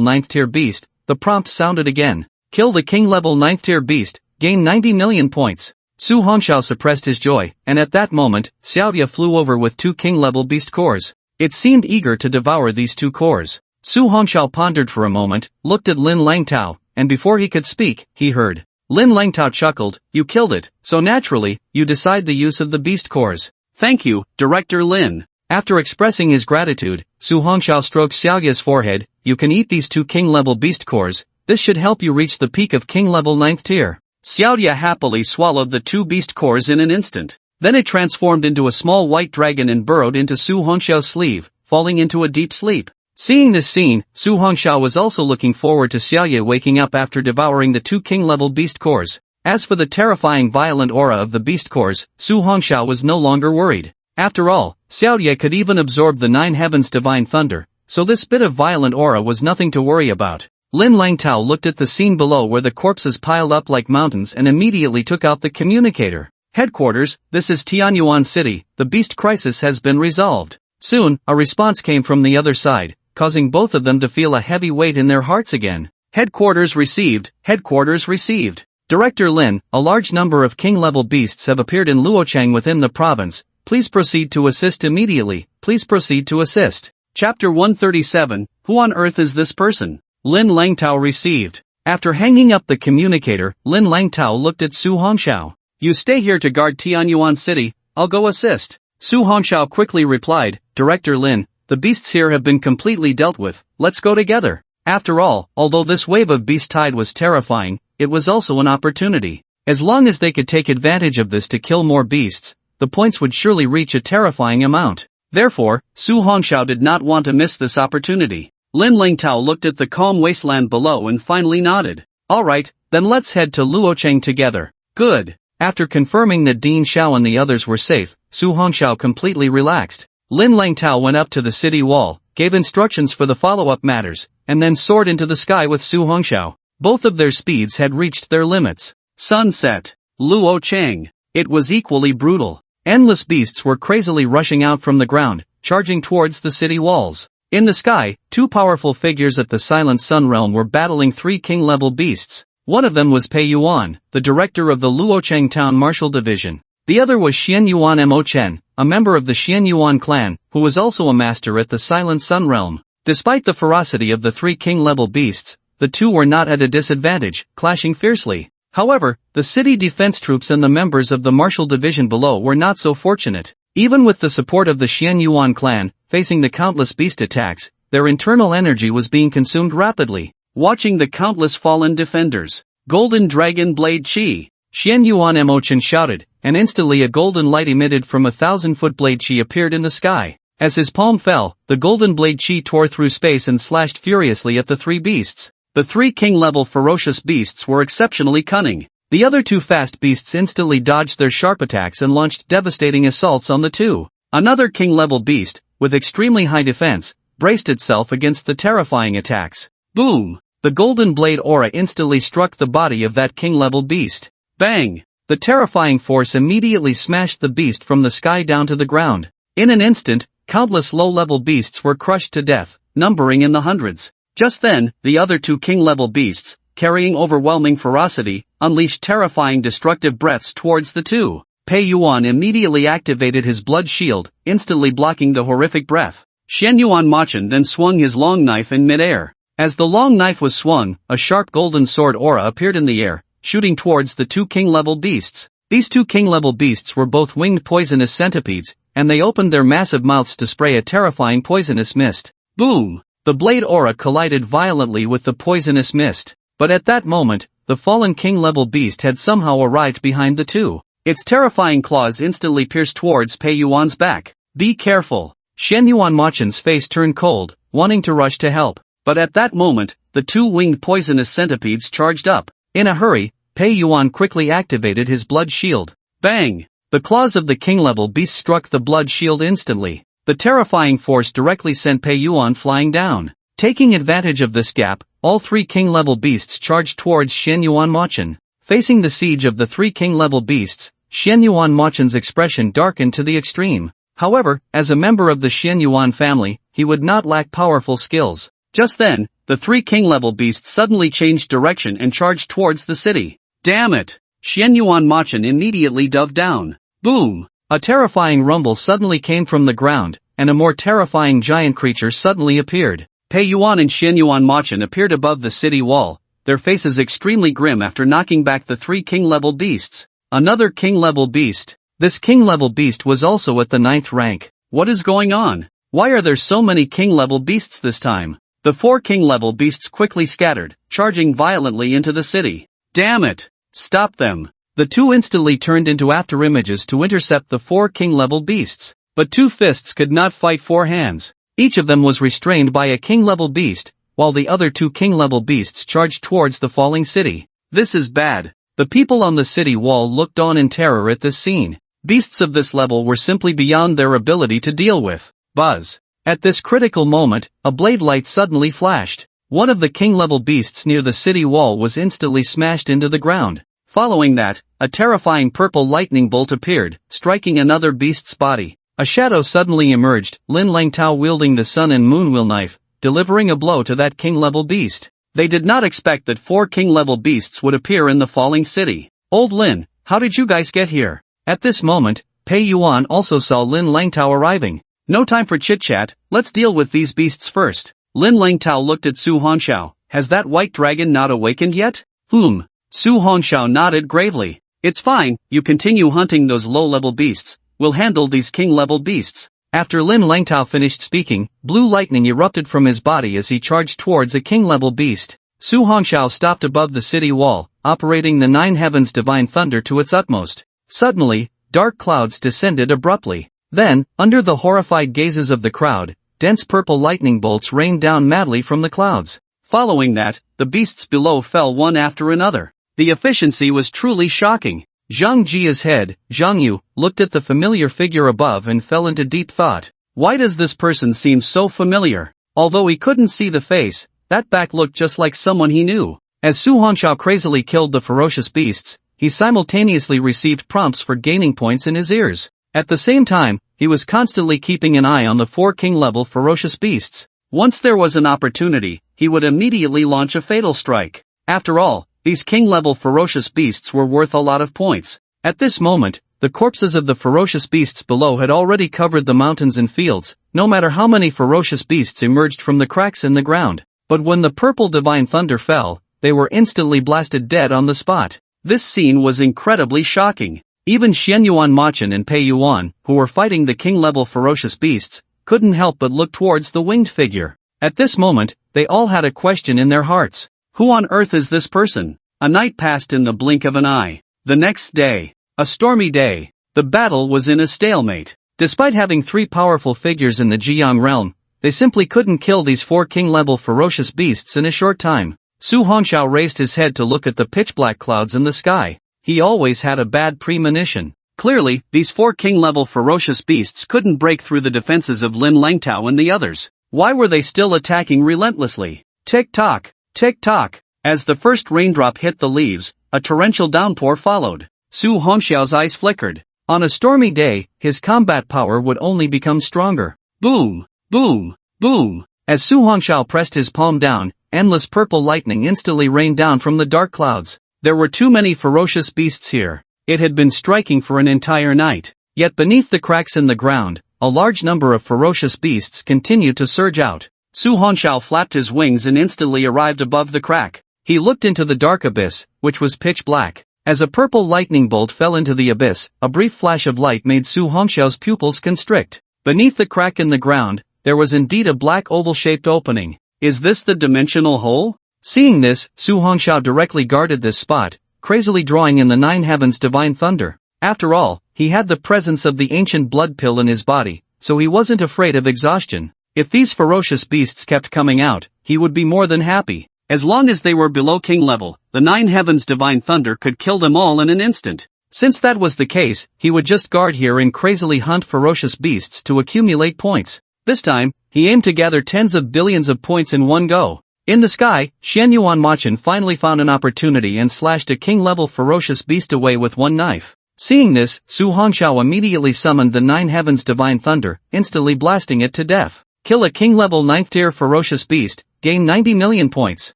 9th tier beast, the prompt sounded again. Kill the king level 9th tier beast, gain 90 million points. Su Hongxiao suppressed his joy, and at that moment, Xiaoye flew over with 2 king level beast cores. It seemed eager to devour these 2 cores. Su Hongxiao pondered for a moment, looked at Lin Langtao, and before he could speak, he heard. Lin Langtao chuckled, "You killed it, so naturally, you decide the use of the beast cores." "Thank you, Director Lin." After expressing his gratitude, Su Hongxiao stroked Xiaoye's forehead. "You can eat these 2 king-level beast cores. This should help you reach the peak of king-level 9th tier." Xiaoye happily swallowed the 2 beast cores in an instant. Then it transformed into a small white dragon and burrowed into Su Hongxiao's sleeve, falling into a deep sleep. Seeing this scene, Su Hongxiao was also looking forward to Xiaoye waking up after devouring the 2 king-level beast cores. As for the terrifying violent aura of the beast cores, Su Hongxiao was no longer worried. After all, Xiaoye could even absorb the 9 Heavens Divine Thunder, so this bit of violent aura was nothing to worry about. Lin Langtao looked at the scene below where the corpses piled up like mountains and immediately took out the communicator. "Headquarters, this is Tianyuan City, the beast crisis has been resolved." Soon, a response came from the other side, causing both of them to feel a heavy weight in their hearts again. "Headquarters received, headquarters received. Director Lin, a large number of king-level beasts have appeared in Luochang within the province. Please proceed to assist immediately, please proceed to assist." Chapter 137, Who on earth is this person? Lin Langtao received. After hanging up the communicator, Lin Langtao looked at Su Hongxiao. "You stay here to guard Tianyuan City, I'll go assist." Su Hongxiao quickly replied, "Director Lin, the beasts here have been completely dealt with, let's go together." After all, although this wave of beast tide was terrifying, it was also an opportunity. As long as they could take advantage of this to kill more beasts, the points would surely reach a terrifying amount. Therefore, Su Hongxiao did not want to miss this opportunity. Lin Langtao looked at the calm wasteland below and finally nodded. "Alright, then let's head to Luocheng together." "Good." After confirming that Dean Xiao and the others were safe, Su Hongxiao completely relaxed. Lin Langtao went up to the city wall, gave instructions for the follow-up matters, and then soared into the sky with Su Hongxiao. Both of their speeds had reached their limits. Sunset. Luocheng. It was equally brutal. Endless beasts were crazily rushing out from the ground, charging towards the city walls. In the sky, two powerful figures at the Silent Sun realm were battling three king-level beasts. One of them was Pei Yuan, the director of the Luocheng Town Martial Division. The other was Xian Yuan Mo Chen, a member of the Xian Yuan clan, who was also a master at the Silent Sun realm. Despite the ferocity of the three king-level beasts, the two were not at a disadvantage, clashing fiercely. However, the city defense troops and the members of the martial division below were not so fortunate. Even with the support of the Xian Yuan clan, facing the countless beast attacks, their internal energy was being consumed rapidly. Watching the countless fallen defenders. Golden Dragon Blade Chi. Xian Yuan Mo Chen shouted, and instantly a golden light emitted from a 1,000-foot blade chi appeared in the sky. As his palm fell, the golden blade chi tore through space and slashed furiously at the three beasts. The three king-level ferocious beasts were exceptionally cunning. The other two fast beasts instantly dodged their sharp attacks and launched devastating assaults on the two. Another king-level beast, with extremely high defense, braced itself against the terrifying attacks. Boom! The golden blade aura instantly struck the body of that king-level beast. Bang! The terrifying force immediately smashed the beast from the sky down to the ground. In an instant, countless low-level beasts were crushed to death, numbering in the hundreds. Just then, the other two king-level beasts, carrying overwhelming ferocity, unleashed terrifying destructive breaths towards the two. Pei Yuan immediately activated his blood shield, instantly blocking the horrific breath. Xian Yuan Machen then swung his long knife in midair. As the long knife was swung, a sharp golden sword aura appeared in the air, shooting towards the two king-level beasts. These two king-level beasts were both winged poisonous centipedes, and they opened their massive mouths to spray a terrifying poisonous mist. Boom! The blade aura collided violently with the poisonous mist. But at that moment, the fallen king-level beast had somehow arrived behind the two. Its terrifying claws instantly pierced towards Pei Yuan's back. Be careful! Xian Yuan Machen's face turned cold, wanting to rush to help. But at that moment, the two winged poisonous centipedes charged up. In a hurry, Pei Yuan quickly activated his blood shield. Bang! The claws of the king-level beast struck the blood shield instantly. The terrifying force directly sent Pei Yuan flying down. Taking advantage of this gap, all three king-level beasts charged towards Xian Yuan Machen. Facing the siege of the three king-level beasts, Xian Yuan Machen's expression darkened to the extreme. However, as a member of the Xian Yuan family, he would not lack powerful skills. Just then, the three king-level beasts suddenly changed direction and charged towards the city. Damn it! Xian Yuan Machen immediately dove down. Boom! A terrifying rumble suddenly came from the ground, and a more terrifying giant creature suddenly appeared. Pei Yuan and Xian Yuan Machen appeared above the city wall, their faces extremely grim after knocking back the three king-level beasts. Another king-level beast. This king-level beast was also at the 9th rank. What is going on? Why are there so many king-level beasts this time? The four king-level beasts quickly scattered, charging violently into the city. Damn it! Stop them! The two instantly turned into afterimages to intercept the four king-level beasts. But two fists could not fight four hands. Each of them was restrained by a king-level beast, while the other two king-level beasts charged towards the falling city. This is bad. The people on the city wall looked on in terror at this scene. Beasts of this level were simply beyond their ability to deal with. Buzz. At this critical moment, a blade light suddenly flashed. One of the king-level beasts near the city wall was instantly smashed into the ground. Following that, a terrifying purple lightning bolt appeared, striking another beast's body. A shadow suddenly emerged, Lin Langtao wielding the sun and moon wheel knife, delivering a blow to that king-level beast. They did not expect that four king-level beasts would appear in the falling city. Old Lin, how did you guys get here? At this moment, Pei Yuan also saw Lin Langtao arriving. No time for chit-chat, let's deal with these beasts first. Lin Langtao looked at Su Hongxiao. Has that white dragon not awakened yet? Su Hongxiao nodded gravely. It's fine, you continue hunting those low-level beasts. We'll handle these king-level beasts. After Lin Langtao finished speaking, blue lightning erupted from his body as he charged towards a king-level beast. Su Hongxiao stopped above the city wall, operating the 9 heavens divine thunder to its utmost. Suddenly, dark clouds descended abruptly. Then, under the horrified gazes of the crowd, dense purple lightning bolts rained down madly from the clouds. Following that, the beasts below fell one after another. The efficiency was truly shocking. Zhang Jia's head, Zhang Yu, looked at the familiar figure above and fell into deep thought. Why does this person seem so familiar? Although he couldn't see the face, that back looked just like someone he knew. As Su Hongxiao crazily killed the ferocious beasts, he simultaneously received prompts for gaining points in his ears. At the same time, he was constantly keeping an eye on the four king-level ferocious beasts. Once there was an opportunity, he would immediately launch a fatal strike. After all, these king-level ferocious beasts were worth a lot of points. At this moment, the corpses of the ferocious beasts below had already covered the mountains and fields, no matter how many ferocious beasts emerged from the cracks in the ground. But when the purple divine thunder fell, they were instantly blasted dead on the spot. This scene was incredibly shocking. Even Xianyuan Machin and Pei Yuan, who were fighting the king-level ferocious beasts, couldn't help but look towards the winged figure. At this moment, they all had a question in their hearts. Who on earth is this person? A night passed in the blink of an eye. The next day, a stormy day. The battle was in a stalemate. Despite having 3 powerful figures in the Jiang realm, they simply couldn't kill these 4 king-level ferocious beasts in a short time. Su Hongxiao raised his head to look at the pitch-black clouds in the sky. He always had a bad premonition. Clearly, these 4 king-level ferocious beasts couldn't break through the defenses of Lin Langtao and the others. Why were they still attacking relentlessly? Tick-tock, tick-tock. As the first raindrop hit the leaves, a torrential downpour followed. Su Hongxiao's eyes flickered. On a stormy day, his combat power would only become stronger. Boom, boom, boom. As Su Hongxiao pressed his palm down, endless purple lightning instantly rained down from the dark clouds. There were too many ferocious beasts here. It had been striking for an entire night. Yet beneath the cracks in the ground, a large number of ferocious beasts continued to surge out. Su Hongxiao flapped his wings and instantly arrived above the crack. He looked into the dark abyss, which was pitch black. As a purple lightning bolt fell into the abyss, a brief flash of light made Su Hongxiao's pupils constrict. Beneath the crack in the ground, there was indeed a black oval-shaped opening. Is this the dimensional hole? Seeing this, Su Hongxiao directly guarded this spot, crazily drawing in the 9 heavens divine thunder. After all, he had the presence of the ancient blood pill in his body, so he wasn't afraid of exhaustion. If these ferocious beasts kept coming out, he would be more than happy. As long as they were below king level, the 9 heavens divine thunder could kill them all in an instant. Since that was the case, he would just guard here and crazily hunt ferocious beasts to accumulate points. This time, he aimed to gather tens of billions of points in one go. In the sky, Xianyuan Machin finally found an opportunity and slashed a king-level ferocious beast away with one knife. Seeing this, Su Hongxiao immediately summoned the 9 heavens divine thunder, instantly blasting it to death. Kill a king-level 9th tier ferocious beast, gain 90 million points.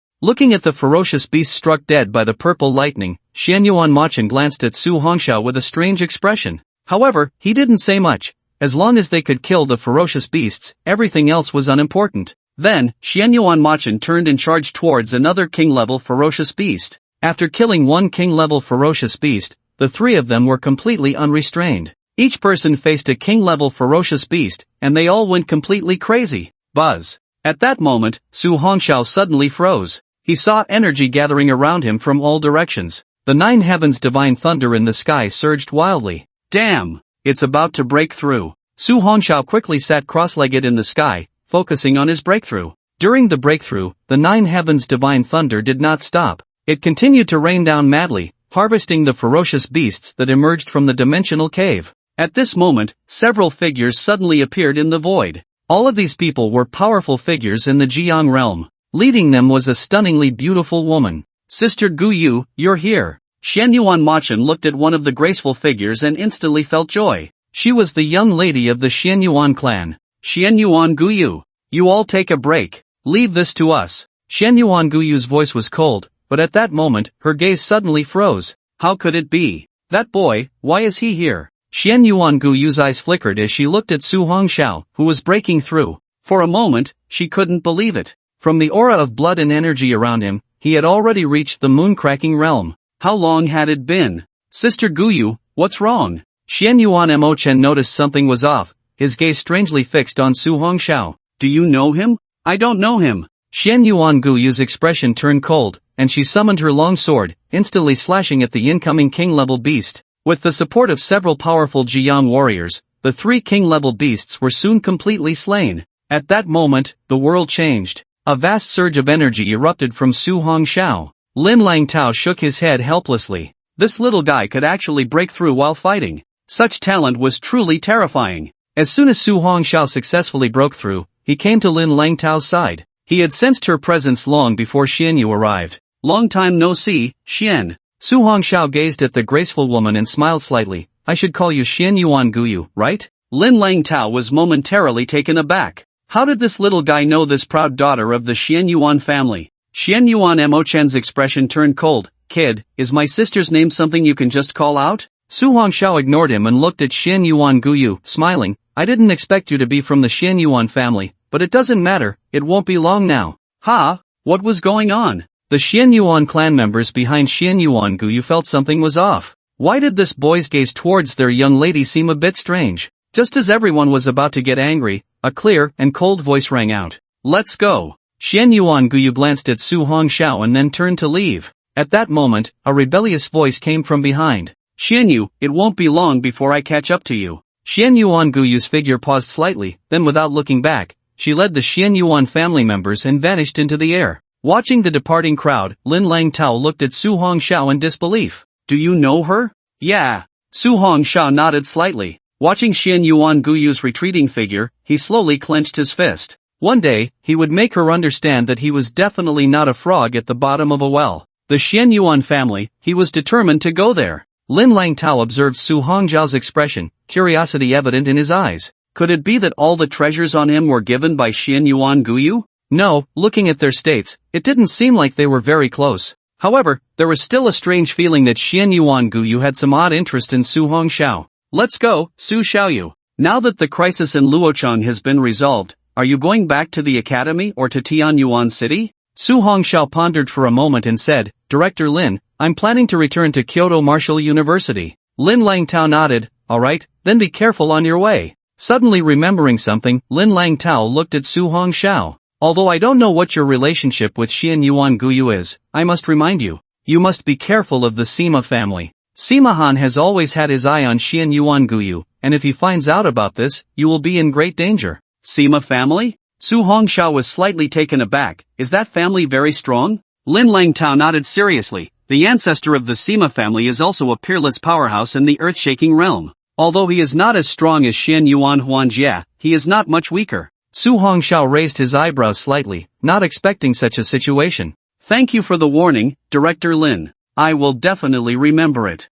Looking at the ferocious beast struck dead by the purple lightning, Xianyuan Machin glanced at Su Hongxiao with a strange expression. However, he didn't say much. As long as they could kill the ferocious beasts, everything else was unimportant. Then, Xianyuan Machin turned and charged towards another king-level ferocious beast. After killing one king-level ferocious beast, the 3 of them were completely unrestrained. Each person faced a king-level ferocious beast, and they all went completely crazy. Buzz. At that moment, Su Hongxiao suddenly froze. He saw energy gathering around him from all directions. The 9 heavens divine thunder in the sky surged wildly. Damn! It's about to break through. Su Hongxiao quickly sat cross-legged in the sky, focusing on his breakthrough. During the breakthrough, the 9 heavens divine thunder did not stop. It continued to rain down madly, harvesting the ferocious beasts that emerged from the dimensional cave. At this moment, several figures suddenly appeared in the void. All of these people were powerful figures in the Jiang realm. Leading them was a stunningly beautiful woman. Sister Guyu, you're here. Xianyuan Machin looked at one of the graceful figures and instantly felt joy. She was the young lady of the Xianyuan clan. Xianyuan Guyu, you all take a break. Leave this to us. Xianyuan Guyu's voice was cold, but at that moment, her gaze suddenly froze. How could it be? That boy, why is he here? Xianyuan Guyu's eyes flickered as she looked at Su Hongxiao, who was breaking through. For a moment, she couldn't believe it. From the aura of blood and energy around him, he had already reached the moon-cracking realm. How long had it been? Sister Guyu, what's wrong? Xianyuan Mochen noticed something was off, his gaze strangely fixed on Su Hongxiao. Do you know him? I don't know him. Xianyuan Guyu's expression turned cold, and she summoned her long sword, instantly slashing at the incoming king-level beast. With the support of several powerful Jiang warriors, the 3 king-level beasts were soon completely slain. At that moment, the world changed. A vast surge of energy erupted from Su Hongxiao. Lin Langtao shook his head helplessly. This little guy could actually break through while fighting. Such talent was truly terrifying. As soon as Su Hongxiao successfully broke through, he came to Lin Langtao's side. He had sensed her presence long before Xianyu arrived. Long time no see, Xian. Su Hongxiao gazed at the graceful woman and smiled slightly. I should call you Xianyuan Guyu, right? Lin Langtao was momentarily taken aback. How did this little guy know this proud daughter of the Xian Yuan family? Xian Yuan Mo Chen's expression turned cold. Kid, is my sister's name something you can just call out? Su Hongxiao ignored him and looked at Xian Yuan Guyu, smiling. I didn't expect you to be from the Xian Yuan family, but it doesn't matter, it won't be long now. Ha! What was going on? The Xian Yuan clan members behind Xian Yuan Guyu felt something was off. Why did this boy's gaze towards their young lady seem a bit strange? Just as everyone was about to get angry, a clear and cold voice rang out. Let's go. Xian Yuan Guyu glanced at Su Hongxiao and then turned to leave. At that moment, a rebellious voice came from behind. Xian Yu, it won't be long before I catch up to you. Xian Yuan Guyu's figure paused slightly, then without looking back, she led the Xian Yuan family members and vanished into the air. Watching the departing crowd, Lin Langtao looked at Su Hongxiao in disbelief. Do you know her? Yeah. Su Hongxiao nodded slightly. Watching Xian Yuan Guyu's retreating figure, he slowly clenched his fist. One day, he would make her understand that he was definitely not a frog at the bottom of a well. The Xian Yuan family, he was determined to go there. Lin Langtao observed Su Hongxiao's expression, curiosity evident in his eyes. Could it be that all the treasures on him were given by Xian Yuan Guyu? No, looking at their states, it didn't seem like they were very close. However, there was still a strange feeling that Xian Yuan Guyu had some odd interest in Su Hongxiao. Let's go, Su Xiaoyu. Now that the crisis in Luocheng has been resolved, are you going back to the academy or to Tianyuan City? Su Hongxiao pondered for a moment and said, Director Lin, I'm planning to return to Kyoto Martial University. Lin Langtao nodded. Alright, then be careful on your way. Suddenly remembering something, Lin Langtao looked at Su Hongxiao. Although I don't know what your relationship with Xian Yuan Guyu is, I must remind you. You must be careful of the Sima family. Sima Han has always had his eye on Xian Yuan Guyu, and if he finds out about this, you will be in great danger. Sima family? Su Hongxiao was slightly taken aback. Is that family very strong? Lin Langtao nodded seriously. The ancestor of the Sima family is also a peerless powerhouse in the earth-shaking realm. Although he is not as strong as Xian Yuan Huanjia, he is not much weaker. Su Hongxiao raised his eyebrows slightly, not expecting such a situation. Thank you for the warning, Director Lin. I will definitely remember it.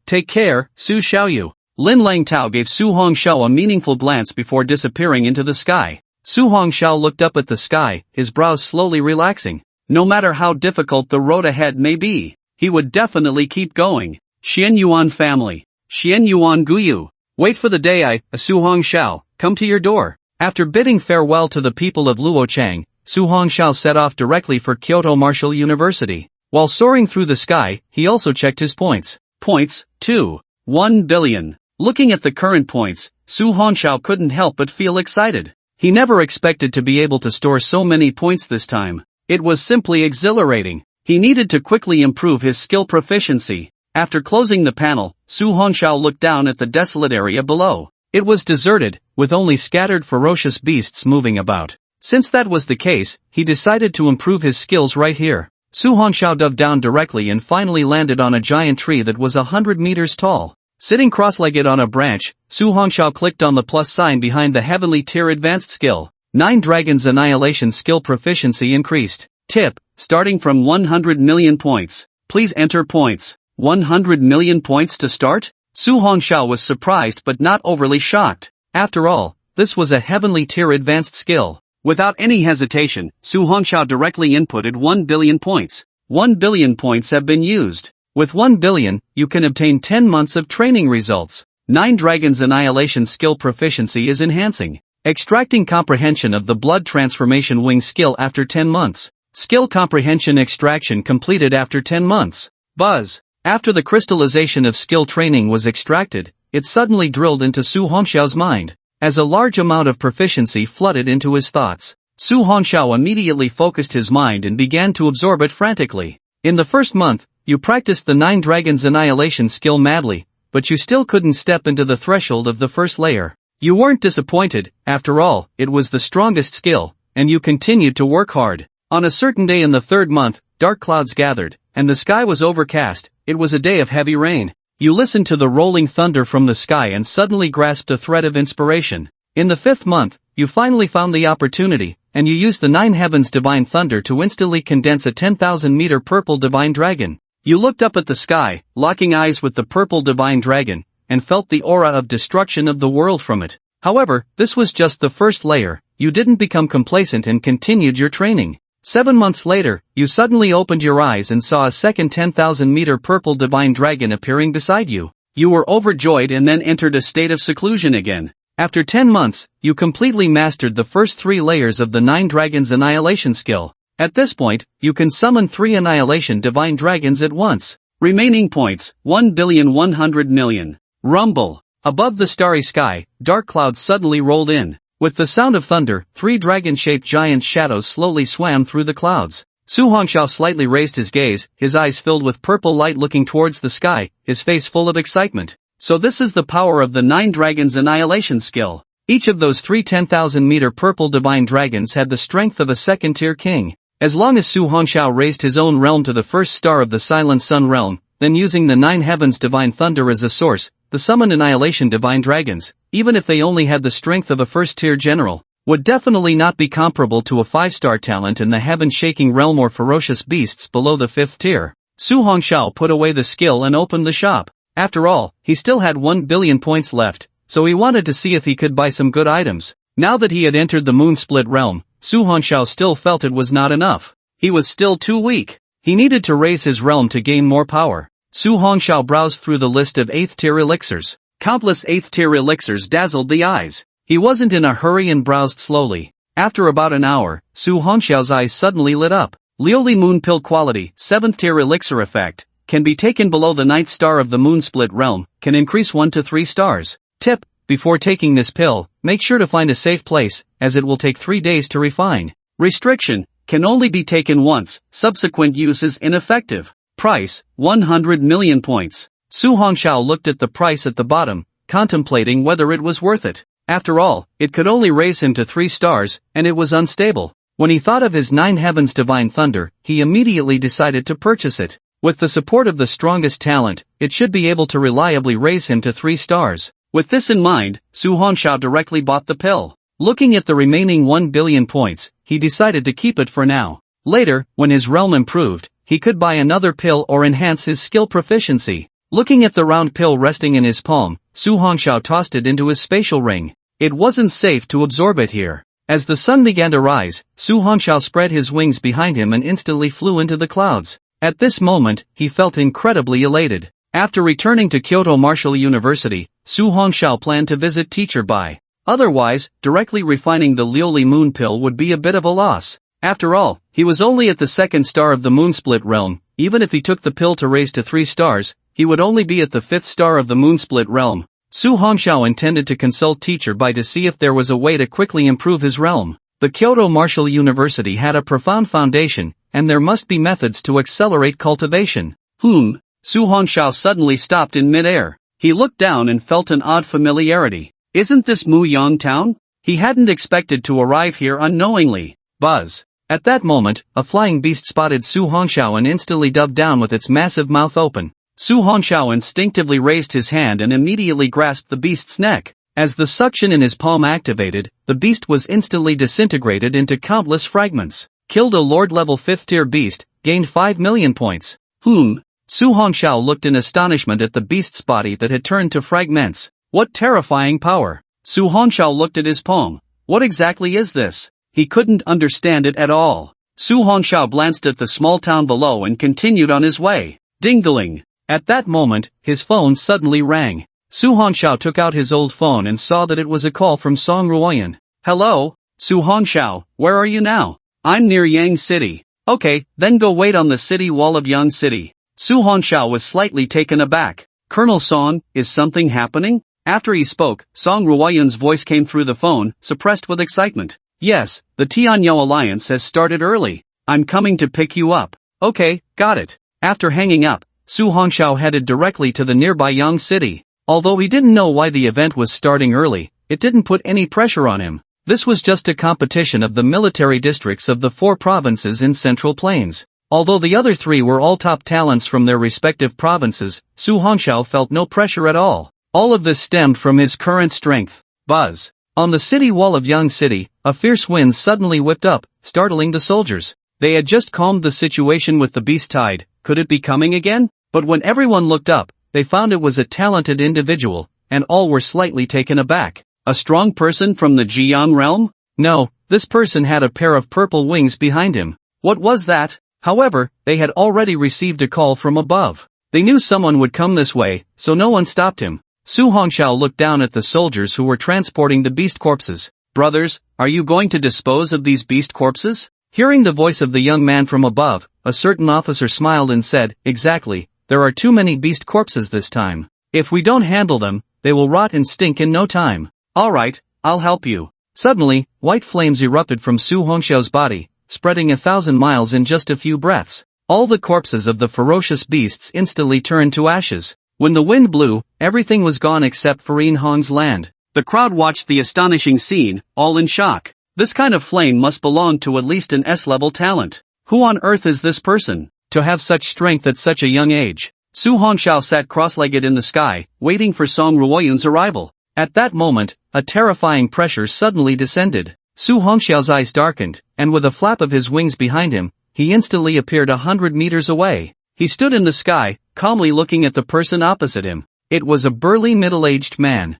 Take care, Su Xiaoyu. Lin Langtao gave Su Hongxiao a meaningful glance before disappearing into the sky. Su Hongxiao looked up at the sky, his brows slowly relaxing. No matter how difficult the road ahead may be, he would definitely keep going. Xian Yuan family. Xian Yuan Guyu. Wait for the day I, Su Hongxiao, come to your door. After bidding farewell to the people of Luocheng, Su Hongxiao set off directly for Kyoto Martial University. While soaring through the sky, he also checked his points. Points, 2. 1 billion. Looking at the current points, Su Hongxiao couldn't help but feel excited. He never expected to be able to store so many points this time. It was simply exhilarating. He needed to quickly improve his skill proficiency. After closing the panel, Su Hongxiao looked down at the desolate area below. It was deserted, with only scattered ferocious beasts moving about. Since that was the case, he decided to improve his skills right here. Su Hongxiao dove down directly and finally landed on a giant tree that was 100 meters tall. Sitting cross-legged on a branch, Su Hongxiao clicked on the plus sign behind the heavenly tier advanced skill. 9 Dragons Annihilation skill proficiency increased. Tip, starting from 100 million points. Please enter points. 100 million points to start? Su Hongxiao was surprised but not overly shocked. After all, this was a heavenly tier advanced skill. Without any hesitation, Su Hongxiao directly inputted 1 billion points. 1 billion points have been used. With 1 billion, you can obtain 10 months of training results. 9 Dragons Annihilation skill proficiency is enhancing. Extracting comprehension of the blood transformation wing skill after 10 months. Skill comprehension extraction completed after 10 months. Buzz. After the crystallization of skill training was extracted, it suddenly drilled into Su Hongxiao's mind. As a large amount of proficiency flooded into his thoughts, Su Hongxiao immediately focused his mind and began to absorb it frantically. In the first month, you practiced the 9 Dragons Annihilation skill madly, but you still couldn't step into the threshold of the first layer. You weren't disappointed, after all, it was the strongest skill, and you continued to work hard. On a certain day in the third month, dark clouds gathered, and the sky was overcast. It was a day of heavy rain. You listened to the rolling thunder from the sky and suddenly grasped a thread of inspiration. In the 5th month, you finally found the opportunity, and you used the 9 Heavens Divine Thunder to instantly condense a 10,000-meter purple divine dragon. You looked up at the sky, locking eyes with the purple divine dragon, and felt the aura of destruction of the world from it. However, this was just the first layer. You didn't become complacent and continued your training. 7 months later, you suddenly opened your eyes and saw a second 10,000-meter purple divine dragon appearing beside you. You were overjoyed and then entered a state of seclusion again. After 10 months, you completely mastered the first 3 layers of the 9 Dragons Annihilation skill. At this point, you can summon 3 Annihilation Divine Dragons at once. Remaining points, 1,100,000,000. Rumble. Above the starry sky, dark clouds suddenly rolled in. With the sound of thunder, 3 dragon-shaped giant shadows slowly swam through the clouds. Su Hongxiao slightly raised his gaze, his eyes filled with purple light looking towards the sky, his face full of excitement. So this is the power of the 9 Dragons Annihilation skill. Each of those 3 10,000-meter purple divine dragons had the strength of a second-tier king. As long as Su Hongxiao raised his own realm to the first star of the Silent Sun realm, then using the 9 heavens divine thunder as a source, the summoned annihilation divine dragons, even if they only had the strength of a first-tier general, would definitely not be comparable to a 5-star talent in the heaven-shaking realm or ferocious beasts below the 5th tier. Su Hongxiao put away the skill and opened the shop. After all, he still had 1 billion points left, so he wanted to see if he could buy some good items. Now that he had entered the moon-split realm, Su Hongxiao still felt it was not enough. He was still too weak. He needed to raise his realm to gain more power. Su Hongxiao browsed through the list of 8th-tier elixirs. Countless 8th-tier elixirs dazzled the eyes. He wasn't in a hurry and browsed slowly. After about an hour, Su Hongxiao's eyes suddenly lit up. Lioli Moon Pill Quality, 7th-tier elixir effect, can be taken below the 9th star of the moon-split realm, can increase 1 to 3 stars. Tip: before taking this pill, make sure to find a safe place, as it will take 3 days to refine. Restriction: can only be taken once, subsequent use is ineffective. Price: 100 million points. Su Hongxiao looked at the price at the bottom, contemplating whether it was worth it. After all, it could only raise him to 3 stars, and it was unstable. When he thought of his 9 heavens divine thunder, he immediately decided to purchase it. With the support of the strongest talent, it should be able to reliably raise him to 3 stars. With this in mind, Su Hongxiao directly bought the pill. Looking at the remaining 1 billion points, he decided to keep it for now. Later, when his realm improved, he could buy another pill or enhance his skill proficiency. Looking at the round pill resting in his palm, Su Hongxiao tossed it into his spatial ring. It wasn't safe to absorb it here. As the sun began to rise, Su Hongxiao spread his wings behind him and instantly flew into the clouds. At this moment, he felt incredibly elated. After returning to Kyoto Martial University, Su Hongxiao planned to visit Teacher Bai. Otherwise, directly refining the Lioli Moon Pill would be a bit of a loss. After all, he was only at the 2nd star of the Moonsplit realm. Even if he took the pill to raise to 3 stars, he would only be at the 5th star of the Moonsplit realm. Su Hongxiao intended to consult Teacher Bai to see if there was a way to quickly improve his realm. The Kyoto Martial University had a profound foundation, and there must be methods to accelerate cultivation. Su Hongxiao suddenly stopped in mid-air. He looked down and felt an odd familiarity. Isn't this Muyang Town? He hadn't expected to arrive here unknowingly. Buzz. At that moment, a flying beast spotted Su Hongxiao and instantly dove down with its massive mouth open. Su Hongxiao instinctively raised his hand and immediately grasped the beast's neck. As the suction in his palm activated, the beast was instantly disintegrated into countless fragments. Killed a Lord-level 5th-tier beast, gained 5 million points. Su Hongxiao looked in astonishment at the beast's body that had turned to fragments. What terrifying power! Su Hongxiao looked at his palm. What exactly is this? He couldn't understand it at all. Su Hongxiao glanced at the small town below and continued on his way. Ding-a-ling. At that moment, his phone suddenly rang. Su Hongxiao took out his old phone and saw that it was a call from Song Ruoyan. Hello, Su Hongxiao, where are you now? I'm near Yang City. Okay, then go wait on the city wall of Yang City. Su Hongxiao was slightly taken aback. Colonel Song, is something happening? After he spoke, Song Ruoyan's voice came through the phone, suppressed with excitement. Yes, the Tianyou Alliance has started early. I'm coming to pick you up. Okay, got it. After hanging up, Su Hongxiao headed directly to the nearby Yang City. Although he didn't know why the event was starting early, it didn't put any pressure on him. This was just a competition of the military districts of the 4 provinces in Central Plains. Although the other 3 were all top talents from their respective provinces, Su Hongxiao felt no pressure at all. All of this stemmed from his current strength. Buzz. On the city wall of Yang City, a fierce wind suddenly whipped up, startling the soldiers. They had just calmed the situation with the beast tide. Could it be coming again? But when everyone looked up, they found it was a talented individual, and all were slightly taken aback. A strong person from the Jiang realm? No, this person had a pair of purple wings behind him. What was that? However, they had already received a call from above. They knew someone would come this way, so no one stopped him. Su Hongxiao looked down at the soldiers who were transporting the beast corpses. Brothers, are you going to dispose of these beast corpses? Hearing the voice of the young man from above, a certain officer smiled and said, exactly, there are too many beast corpses this time. If we don't handle them, they will rot and stink in no time. Alright, I'll help you. Suddenly, white flames erupted from Su Hongxiao's body, spreading 1,000 miles in just a few breaths. All the corpses of the ferocious beasts instantly turned to ashes. When the wind blew, everything was gone except for Yin Hong's land. The crowd watched the astonishing scene, all in shock. This kind of flame must belong to at least an S-level talent. Who on earth is this person, to have such strength at such a young age? Su Hongxiao sat cross-legged in the sky, waiting for Song Ruoyun's arrival. At that moment, a terrifying pressure suddenly descended. Su Hongxiao's eyes darkened, and with a flap of his wings behind him, he instantly appeared 100 meters away. He stood in the sky, calmly looking at the person opposite him. It was a burly middle-aged man.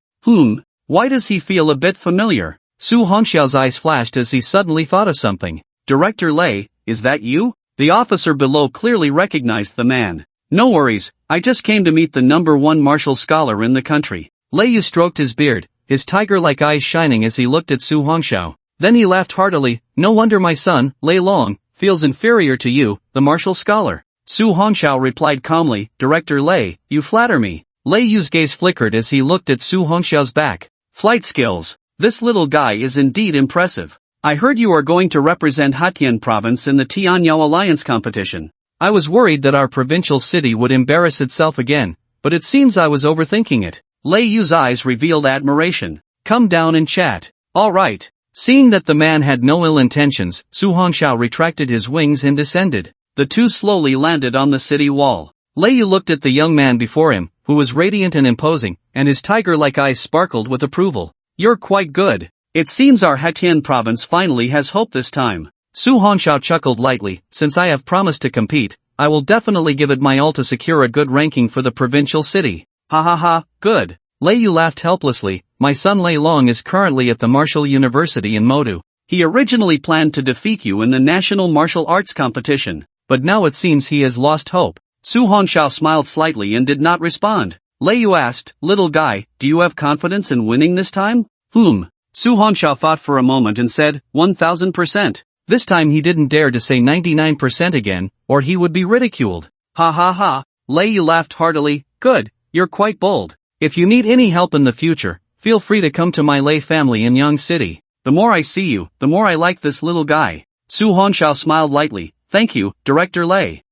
Why does he feel a bit familiar? Su Hongxiao's eyes flashed as he suddenly thought of something. Director Lei, is that you? The officer below clearly recognized the man. No worries, I just came to meet the #1 martial scholar in the country. Lei Yu stroked his beard, his tiger-like eyes shining as he looked at Su Hongxiao. Then he laughed heartily. No wonder my son, Lei Long, feels inferior to you, the martial scholar. Su Hongxiao replied calmly, Director Lei, you flatter me. Lei Yu's gaze flickered as he looked at Su Hongxiao's back. Flight skills. This little guy is indeed impressive. I heard you are going to represent Hatian province in the Tianyao Alliance competition. I was worried that our provincial city would embarrass itself again, but it seems I was overthinking it. Lei Yu's eyes revealed admiration. Come down and chat. Alright. Seeing that the man had no ill intentions, Su Hongxiao retracted his wings and descended. The two slowly landed on the city wall. Lei Yu looked at the young man before him, who was radiant and imposing, and his tiger-like eyes sparkled with approval. You're quite good. It seems our Hatian province finally has hope this time. Su Hongxiao chuckled lightly, since I have promised to compete, I will definitely give it my all to secure a good ranking for the provincial city. Ha ha ha, good. Lei Yu laughed helplessly. My son Lei Long is currently at the Martial University in Modu. He originally planned to defeat you in the National Martial Arts competition, but now it seems he has lost hope. Su Hongxiao smiled slightly and did not respond. Lei Yu asked, little guy, do you have confidence in winning this time? Su Hongxiao thought for a moment and said, 1000%. This time he didn't dare to say 99% again, or he would be ridiculed. Ha ha ha. Lei Yu laughed heartily. Good, you're quite bold. If you need any help in the future, feel free to come to my Lei family in Yang City. The more I see you, the more I like this little guy. Su Hongxiao smiled lightly. Thank you, Director Lei.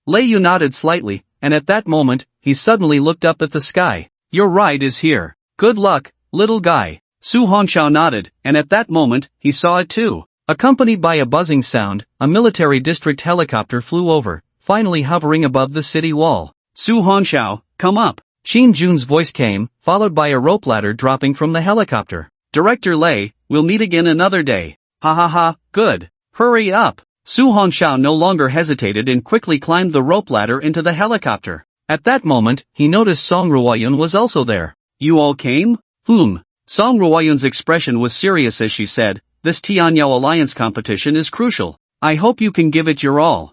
Lei Yu nodded slightly, and at that moment, he suddenly looked up at the sky. Your ride is here. Good luck, little guy. Su Hongxiao nodded, and at that moment, he saw it too. Accompanied by a buzzing sound, a military district helicopter flew over, finally hovering above the city wall. Su Hongxiao, come up. Qin Jun's voice came, followed by a rope ladder dropping from the helicopter. Director Lei, we'll meet again another day. Ha ha ha, good. Hurry up. Su Hongxiao no longer hesitated and quickly climbed the rope ladder into the helicopter. At that moment, he noticed Song Ruoyun was also there. You all came? Song Ruoyun's expression was serious as she said, this Tianyao Alliance competition is crucial. I hope you can give it your all.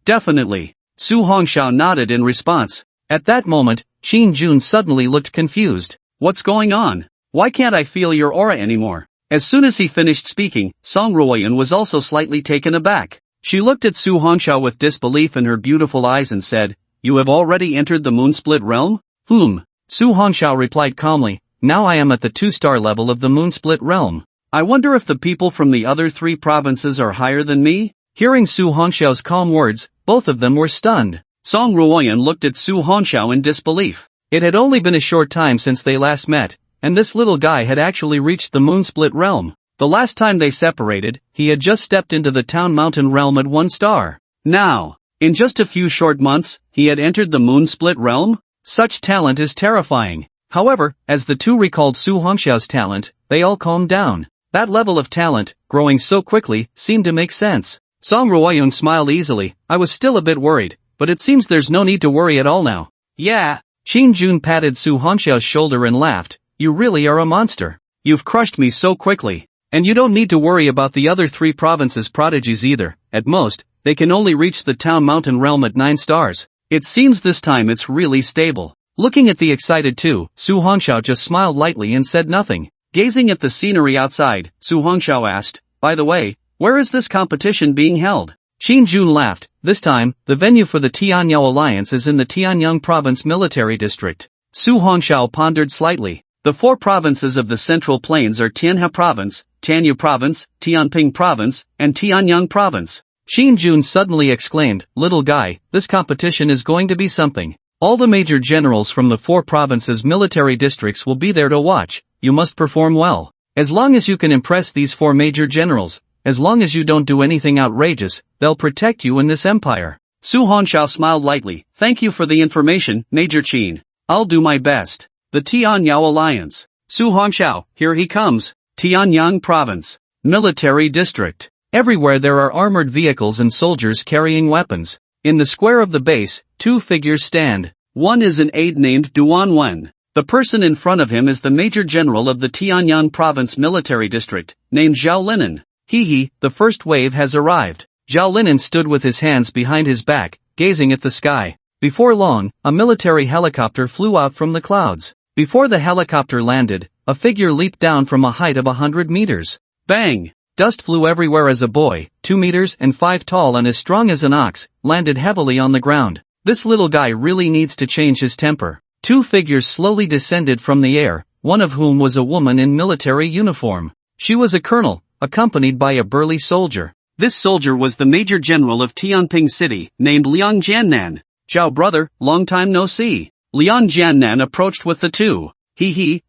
Definitely. Su Hongxiao nodded in response. At that moment, Qin Jun suddenly looked confused. What's going on? Why can't I feel your aura anymore? As soon as he finished speaking, Song Ruoyun was also slightly taken aback. She looked at Su Hongxiao with disbelief in her beautiful eyes and said, You have already entered the Moonsplit realm? Su Hongxiao replied calmly, Now I am at the 2-star level of the Moonsplit realm. I wonder if the people from the other 3 provinces are higher than me? Hearing Su Hongxiao's calm words, both of them were stunned. Song Ruoyun looked at Su Hongxiao in disbelief. It had only been a short time since they last met, and this little guy had actually reached the Moonsplit realm. The last time they separated, he had just stepped into the Town Mountain realm at 1 star. Now, in just a few short months, he had entered the Moonsplit realm? Such talent is terrifying. However, as the two recalled Su Hongxiao's talent, they all calmed down. That level of talent, growing so quickly, seemed to make sense. Song Ruoyun smiled easily. I was still a bit worried, but it seems there's no need to worry at all now. Yeah. Qin Jun patted Su Hongxiao's shoulder and laughed. you really are a monster. You've crushed me so quickly. And you don't need to worry about the other 3 provinces' prodigies either. At most, they can only reach the town mountain realm at 9 stars. It seems this time it's really stable. Looking at the excited two, Su Hongxiao just smiled lightly and said nothing. Gazing at the scenery outside, Su Hongxiao asked, by the way, where is this competition being held? Qin Jun laughed. This time, the venue for the Tianyao Alliance is in the Tianyang Province Military District. Su Hongxiao pondered slightly. The 4 provinces of the Central Plains are Tianhe Province, Tianyu Province, Tianping Province, and Tianyang Province. Qin Jun suddenly exclaimed, little guy, this competition is going to be something. All the major generals from the 4 provinces' military districts will be there to watch. You must perform well. As long as you can impress these 4 major generals, as long as you don't do anything outrageous, they'll protect you in this empire. Su Hongxiao smiled lightly. Thank you for the information, Major Qin. I'll do my best. The Tianyao Alliance. Su Hongxiao, here he comes. Tianyang Province. Military District. Everywhere there are armored vehicles and soldiers carrying weapons. In the square of the base, 2 figures stand. One is an aide named Duan Wen. The person in front of him is the Major General of the Tianyang Province Military District, named Zhao Linen. The first wave has arrived. Zhao Linen stood with his hands behind his back, gazing at the sky. Before long, a military helicopter flew out from the clouds. Before the helicopter landed, a figure leaped down from a height of 100 meters. Bang! Dust flew everywhere as a boy, 2 meters and 5 tall and as strong as an ox, landed heavily on the ground. This little guy really needs to change his temper. 2 figures slowly descended from the air, one of whom was a woman in military uniform. She was a colonel, accompanied by a burly soldier. This soldier was the Major General of Tianping City, named Liang Jiannan. Zhao brother, long time no see. Liang Jiannan approached with the 2.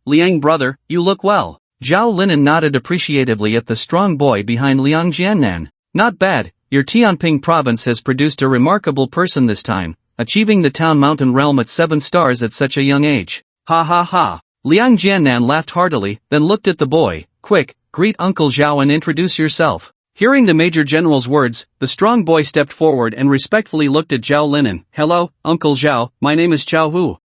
Liang brother, you look well. Zhao Linen nodded appreciatively at the strong boy behind Liang Jiannan. Not bad, your Tianping province has produced a remarkable person this time, achieving the town mountain realm at 7 stars at such a young age. Ha ha ha. Liang Jiannan laughed heartily, then looked at the boy. Quick, greet Uncle Zhao and introduce yourself. Hearing the Major General's words, the strong boy stepped forward and respectfully looked at Zhao Linen. Hello, Uncle Zhao, my name is Chao Hu.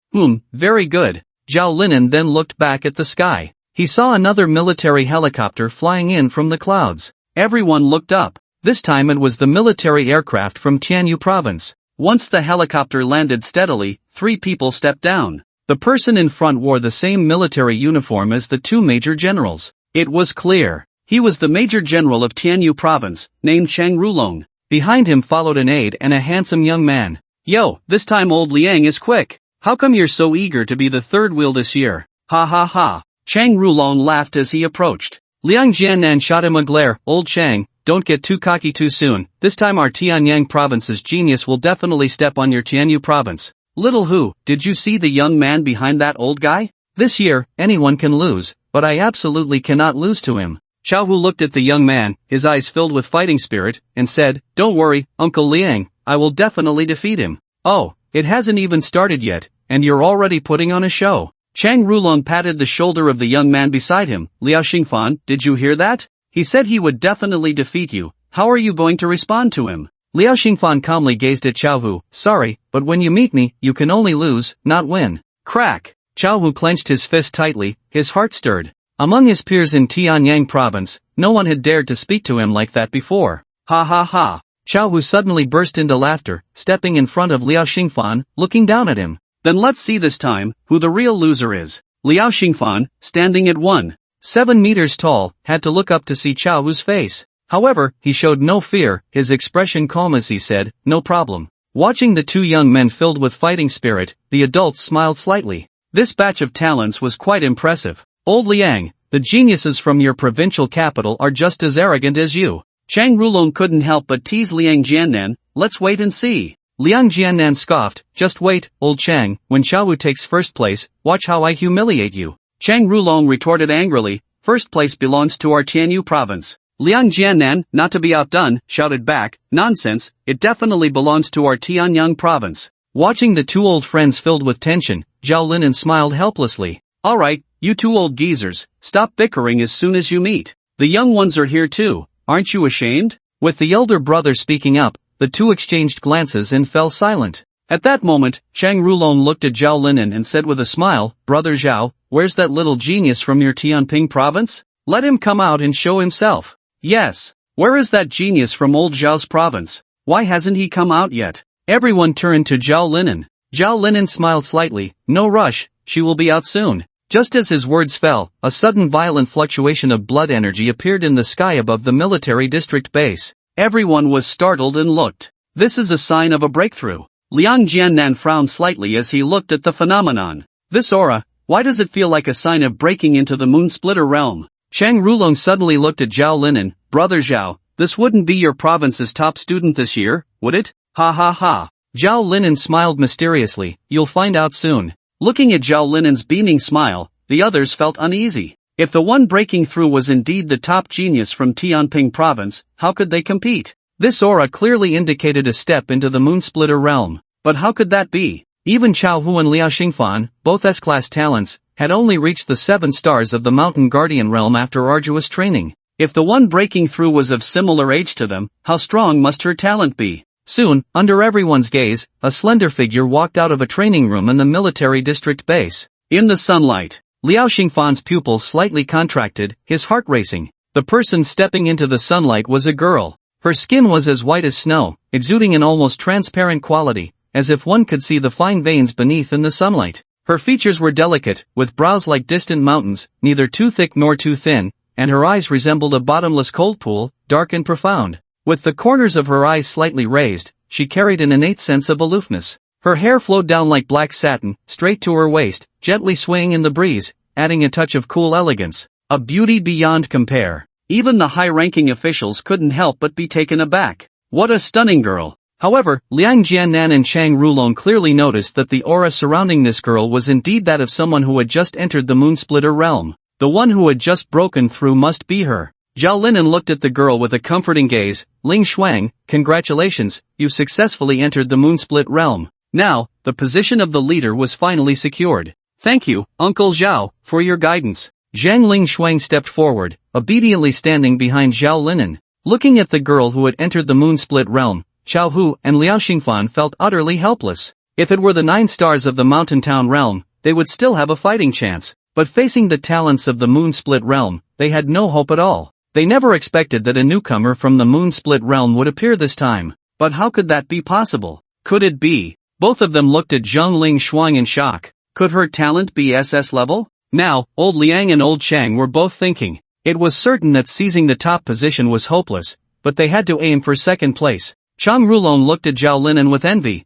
Very good. Zhao Linen then looked back at the sky. He saw another military helicopter flying in from the clouds. Everyone looked up. This time it was the military aircraft from Tianyu Province. Once the helicopter landed steadily, 3 people stepped down. The person in front wore the same military uniform as the 2 major generals. It was clear. He was the Major General of Tianyu Province, named Cheng Rulong. Behind him followed an aide and a handsome young man. Yo, this time old Liang is quick. How come you're so eager to be the 3rd wheel this year? Ha ha ha. Cheng Rulong laughed as he approached. Liang Jiannan shot him a glare. Old Cheng, don't get too cocky too soon. This time our Tianyang Province's genius will definitely step on your Tianyu Province. Little Hu, did you see the young man behind that old guy? This year, anyone can lose, but I absolutely cannot lose to him. Chao Hu looked at the young man, his eyes filled with fighting spirit, and said, don't worry, Uncle Liang, I will definitely defeat him. Oh, it hasn't even started yet, and you're already putting on a show. Cheng Rulong patted the shoulder of the young man beside him. Liao Xingfan, did you hear that? He said he would definitely defeat you. How are you going to respond to him? Liao Xingfan calmly gazed at Chao Hu. Sorry, but when you meet me, you can only lose, not win. Crack! Chao Hu clenched his fist tightly, his heart stirred. Among his peers in Tianyang Province, no one had dared to speak to him like that before. Ha ha ha. Chao Hu suddenly burst into laughter, stepping in front of Liao Xingfan, looking down at him. Then let's see this time, who the real loser is. Liao Xingfan, standing at 1.7 meters tall, had to look up to see Chao Hu's face. However, he showed no fear, his expression calm as he said, no problem. Watching the 2 young men filled with fighting spirit, the adults smiled slightly. This batch of talents was quite impressive. Old Liang, the geniuses from your provincial capital are just as arrogant as you. Cheng Rulong couldn't help but tease Liang Jiannan. Let's wait and see. Liang Jiannan scoffed. Just wait, old Cheng, when Chao Hu takes first place, watch how I humiliate you. Cheng Rulong retorted angrily. First place belongs to our Tianyu province. Liang Jiannan, not to be outdone, shouted back. Nonsense, it definitely belongs to our Tianyang province. Watching the 2 old friends filled with tension, Zhao Linen smiled helplessly. Alright, you 2 old geezers, stop bickering as soon as you meet. The young ones are here too, aren't you ashamed? With the elder brother speaking up, the 2 exchanged glances and fell silent. At that moment, Chang Rulong looked at Zhao Linan and said with a smile, "Brother Zhao, where's that little genius from your Tianping province? Let him come out and show himself." "Yes. Where is that genius from old Zhao's province? Why hasn't he come out yet?" Everyone turned to Zhao Linan. Zhao Linan smiled slightly. "No rush, she will be out soon." Just as his words fell, a sudden violent fluctuation of blood energy appeared in the sky above the military district base. Everyone was startled and looked. "This is a sign of a breakthrough." Liang Jiannan frowned slightly as he looked at the phenomenon. "This aura, why does it feel like a sign of breaking into the moon splitter realm?" Chang Rulong suddenly looked at Zhao Linan. "Brother Zhao, this wouldn't be your province's top student this year, would it? Ha ha ha." Zhao Linan smiled mysteriously. "You'll find out soon." Looking at Zhao Linan's beaming smile, the others felt uneasy. If the one breaking through was indeed the top genius from Tianping province, how could they compete? This aura clearly indicated a step into the moon splitter realm. But how could that be? Even Chao Hu and Liao Xingfan, both S-class talents, had only reached the 7 stars of the Mountain Guardian realm after arduous training. If the one breaking through was of similar age to them, how strong must her talent be? Soon, under everyone's gaze, a slender figure walked out of a training room in the military district base. In the sunlight, Liao Xingfan's pupils slightly contracted, his heart racing. The person stepping into the sunlight was a girl. Her skin was as white as snow, exuding an almost transparent quality, as if one could see the fine veins beneath in the sunlight. Her features were delicate, with brows like distant mountains, neither too thick nor too thin, and her eyes resembled a bottomless cold pool, dark and profound. With the corners of her eyes slightly raised, she carried an innate sense of aloofness. Her hair flowed down like black satin, straight to her waist, gently swaying in the breeze, adding a touch of cool elegance. A beauty beyond compare. Even the high-ranking officials couldn't help but be taken aback. What a stunning girl! However, Liang Jiannan and Chang Rulong clearly noticed that the aura surrounding this girl was indeed that of someone who had just entered the moon splitter realm. The one who had just broken through must be her. Zhao Linan looked at the girl with a comforting gaze. "Ling Shuang, congratulations, you successfully entered the moonsplit realm." Now, the position of the leader was finally secured. "Thank you, Uncle Zhao, for your guidance." Zhang Ling Shuang stepped forward, obediently standing behind Zhao Linan. Looking at the girl who had entered the moonsplit realm, Chao Hu and Liao Xingfan felt utterly helpless. If it were the 9 stars of the mountain town realm, they would still have a fighting chance. But facing the talents of the moonsplit realm, they had no hope at all. They never expected that a newcomer from the moon-split realm would appear this time. But how could that be possible? Could it be? Both of them looked at Zhang Ling Shuang in shock. Could her talent be SS level? Now, old Liang and old Chang were both thinking. It was certain that seizing the top position was hopeless, but they had to aim for second place. Chang Rulong looked at Zhao Linan with envy.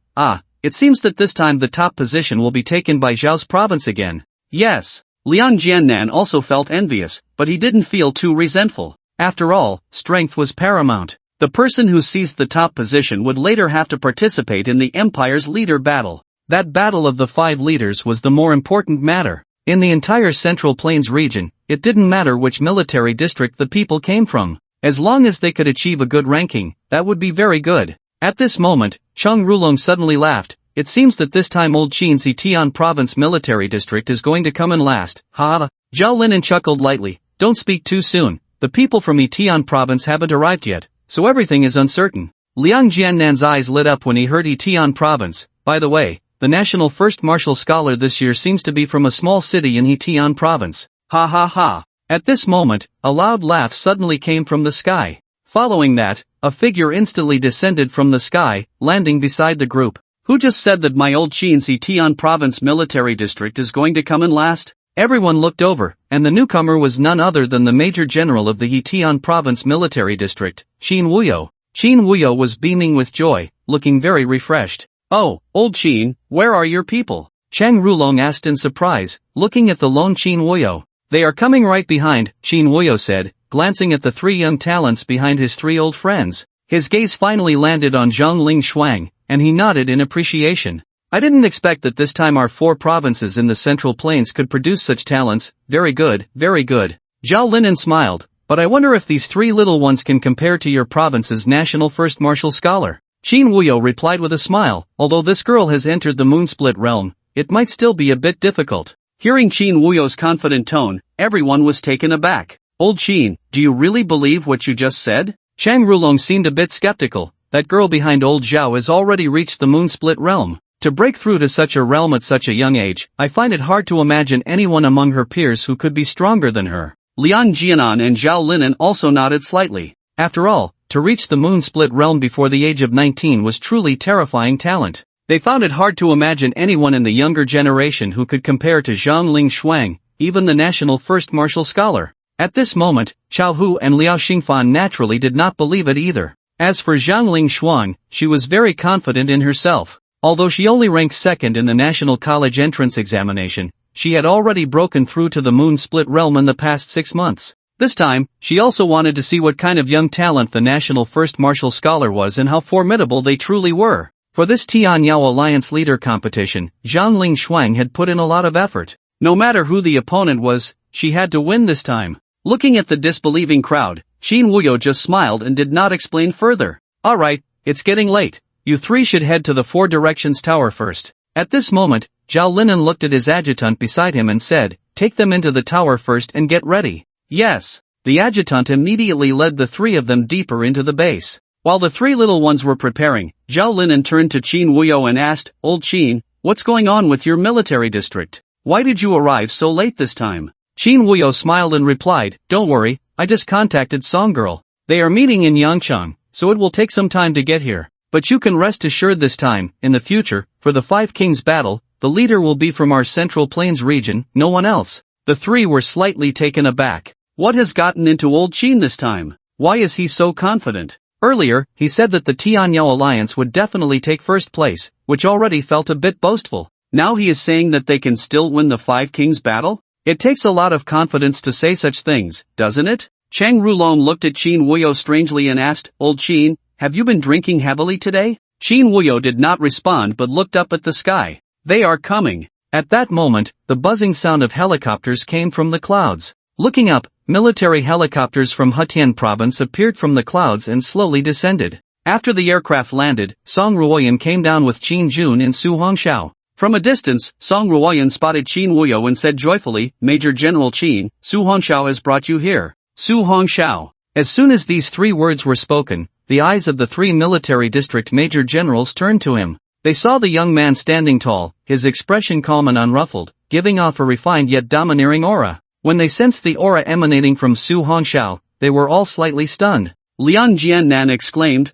It seems that this time the top position will be taken by Zhao's province again. Yes. Liang Jiannan also felt envious, but he didn't feel too resentful. After all, strength was paramount. The person who seized the top position would later have to participate in the Empire's leader battle. That battle of the 5 leaders was the more important matter. In the entire Central Plains region, it didn't matter which military district the people came from. As long as they could achieve a good ranking, that would be very good. At this moment, Cheng Rulong suddenly laughed. It seems that this time old Qin's Tian province military district is going to come in last. Ha! Zhao Linan chuckled lightly. Don't speak too soon. The people from Tian province haven't arrived yet, so everything is uncertain. Liang Jiannan's eyes lit up when he heard Tian province. By the way, the national first martial scholar this year seems to be from a small city in Tian province. Ha ha ha. At this moment, a loud laugh suddenly came from the sky. Following that, a figure instantly descended from the sky, landing beside the group. Who just said that my old Qin's Tian province military district is going to come in last? Everyone looked over, and the newcomer was none other than the Major General of the Tian province military district, Qin Wuyo. Qin Wuyo was beaming with joy, looking very refreshed. Oh, old Qin, where are your people? Chang Rulong asked in surprise, looking at the lone Qin Wuyo. They are coming right behind, Qin Wuyo said, glancing at the 3 young talents behind his 3 old friends. His gaze finally landed on Zhang Ling Shuang, and he nodded in appreciation. I didn't expect that this time our 4 provinces in the Central Plains could produce such talents. Very good, very good. Zhao Linan smiled, but I wonder if these 3 little ones can compare to your province's national first martial scholar. Qin Wuyo replied with a smile, although this girl has entered the moonsplit realm, it might still be a bit difficult. Hearing Qin Wuyo's confident tone, everyone was taken aback. Old Qin, do you really believe what you just said? Chang Rulong seemed a bit skeptical. That girl behind old Zhao has already reached the moonsplit realm. To break through to such a realm at such a young age, I find it hard to imagine anyone among her peers who could be stronger than her. Liang Jianan and Zhao Linan also nodded slightly. After all, to reach the moon-split realm before the age of 19 was truly terrifying talent. They found it hard to imagine anyone in the younger generation who could compare to Zhang Ling Shuang, even the national first martial scholar. At this moment, Chao Hu and Liao Xingfan naturally did not believe it either. As for Zhang Ling Shuang, she was very confident in herself. Although she only ranked second in the national college entrance examination, she had already broken through to the moon-split realm in the past 6 months. This time, she also wanted to see what kind of young talent the national first martial scholar was and how formidable they truly were. For this Tianyao Alliance leader competition, Zhang Ling Shuang had put in a lot of effort. No matter who the opponent was, she had to win this time. Looking at the disbelieving crowd, Qin Wuyo just smiled and did not explain further. Alright, it's getting late. You three should head to the Four Directions Tower first. At this moment, Zhao Linan looked at his adjutant beside him and said, take them into the tower first and get ready. Yes. The adjutant immediately led the three of them deeper into the base. While the three little ones were preparing, Zhao Linan turned to Qin Wuyo and asked, Old Qin, what's going on with your military district? Why did you arrive so late this time? Qin Wuyo smiled and replied, don't worry, I just contacted Songgirl. They are meeting in Yangchang, so it will take some time to get here. But you can rest assured this time, in the future, for the Five Kings battle, the leader will be from our Central Plains region, no one else. The three were slightly taken aback. What has gotten into Old Qin this time? Why is he so confident? Earlier, he said that the Tianyao Alliance would definitely take first place, which already felt a bit boastful. Now he is saying that they can still win the Five Kings battle? It takes a lot of confidence to say such things, doesn't it? Cheng Rulong looked at Qin Wuyo strangely and asked, Old Qin, have you been drinking heavily today? Qin Wuyo did not respond but looked up at the sky. They are coming. At that moment, the buzzing sound of helicopters came from the clouds. Looking up, military helicopters from Hetian province appeared from the clouds and slowly descended. After the aircraft landed, Song Ruoyan came down with Qin Jun and Su Hongxiao. From a distance, Song Ruoyan spotted Qin Wuyo and said joyfully, Major General Qin, Su Hongxiao has brought you here. Su Hongxiao. As soon as these three words were spoken, the eyes of the three military district major generals turned to him. They saw the young man standing tall, his expression calm and unruffled, giving off a refined yet domineering aura. When they sensed the aura emanating from Su Hongxiao, they were all slightly stunned. Liang Jiannan exclaimed,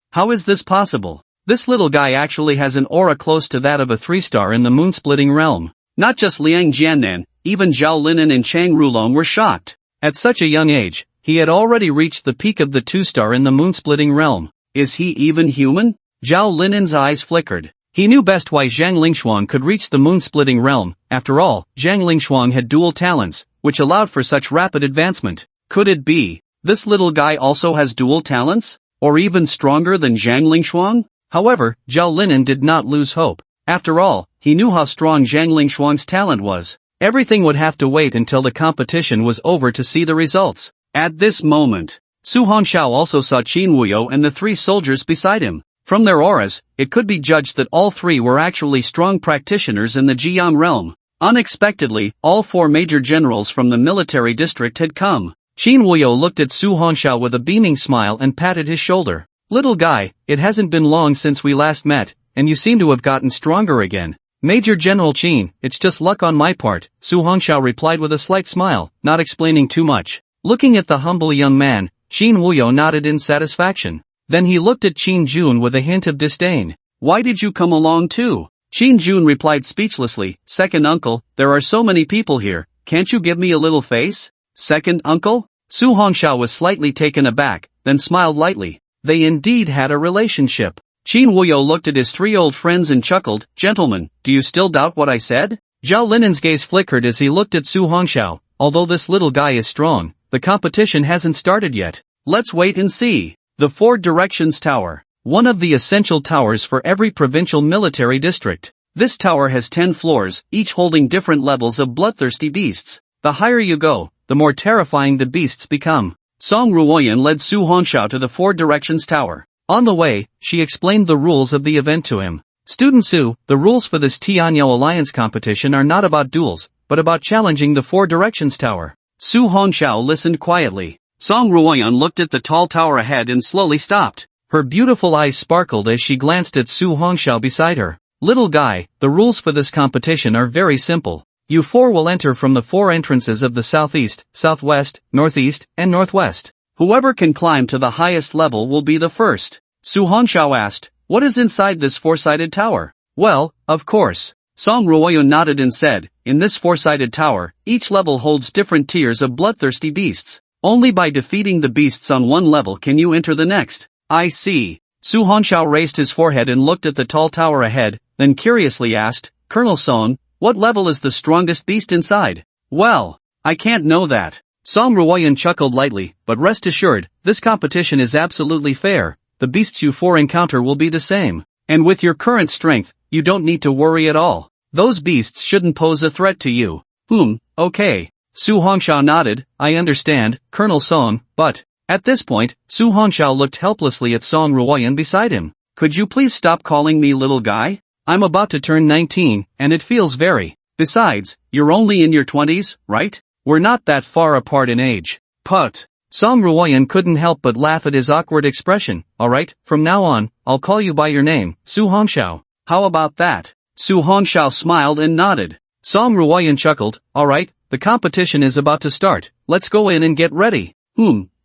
how is this possible? This little guy actually has an aura close to that of a 3-star in the moon-splitting realm. Not just Liang Jiannan, even Zhao Linan and Chang Rulong were shocked. At such a young age, he had already reached the peak of the 2-star in the moon-splitting realm. Is he even human? Zhao Linen's eyes flickered. He knew best why Zhang Lingshuang could reach the moon-splitting realm. After all, Zhang Lingshuang had dual talents, which allowed for such rapid advancement. Could it be? This little guy also has dual talents? Or even stronger than Zhang Lingshuang? However, Zhao Linen did not lose hope. After all, he knew how strong Zhang Lingshuang's talent was. Everything would have to wait until the competition was over to see the results. At this moment, Su Hongxiao also saw Qin Wuyo and the three soldiers beside him. From their auras, it could be judged that all three were actually strong practitioners in the Jiang realm. Unexpectedly, all four major generals from the military district had come. Qin Wuyo looked at Su Hongxiao with a beaming smile and patted his shoulder. Little guy, it hasn't been long since we last met, and you seem to have gotten stronger again. Major General Qin, it's just luck on my part, Su Hongxiao replied with a slight smile, not explaining too much. Looking at the humble young man, Qin Wuyo nodded in satisfaction. Then he looked at Qin Jun with a hint of disdain. Why did you come along too? Qin Jun replied speechlessly, Second uncle, there are so many people here, can't you give me a little face? Second uncle? Su Hongxiao was slightly taken aback, then smiled lightly. They indeed had a relationship. Qin Wuyo looked at his three old friends and chuckled, Gentlemen, do you still doubt what I said? Zhao Linen's gaze flickered as he looked at Su Hongxiao. Although this little guy is strong, the competition hasn't started yet. Let's wait and see. The Four Directions Tower. One of the essential towers for every provincial military district. This tower has 10 floors, each holding different levels of bloodthirsty beasts. The higher you go, the more terrifying the beasts become. Song Ruoyan led Su Hongxiao to the Four Directions Tower. On the way, she explained the rules of the event to him. Student Su, the rules for this Tianyao Alliance competition are not about duels, but about challenging the Four Directions Tower. Su Hongxiao listened quietly. Song Ruoyan looked at the tall tower ahead and slowly stopped. Her beautiful eyes sparkled as she glanced at Su Hongxiao beside her. Little guy, the rules for this competition are very simple. You four will enter from the 4 entrances of the southeast, southwest, northeast, and northwest. Whoever can climb to the highest level will be the first. Su Hongxiao asked, what is inside this 4-sided tower? Well, of course. Song Ruoyun nodded and said, in this 4-sided tower, each level holds different tiers of bloodthirsty beasts. Only by defeating the beasts on one level can you enter the next. I see. Su Hongxiao raised his forehead and looked at the tall tower ahead, then curiously asked, Colonel Song, what level is the strongest beast inside? Well, I can't know that. Song Ruoyun chuckled lightly, but rest assured, this competition is absolutely fair. The beasts you four encounter will be the same. And with your current strength, you don't need to worry at all. Those beasts shouldn't pose a threat to you. Okay. Su Hongxiao nodded, I understand, Colonel Song, but... At this point, Su Hongxiao looked helplessly at Song Ruoyun beside him. Could you please stop calling me little guy? I'm about to turn 19, and it feels very... Besides, you're only in your 20s, right? We're not that far apart in age. Put. Song Ruoyun couldn't help but laugh at his awkward expression. Alright, from now on, I'll call you by your name, Su Hongxiao. How about that? Su Hongxiao smiled and nodded. Song Ruoyun chuckled, alright, the competition is about to start, let's go in and get ready.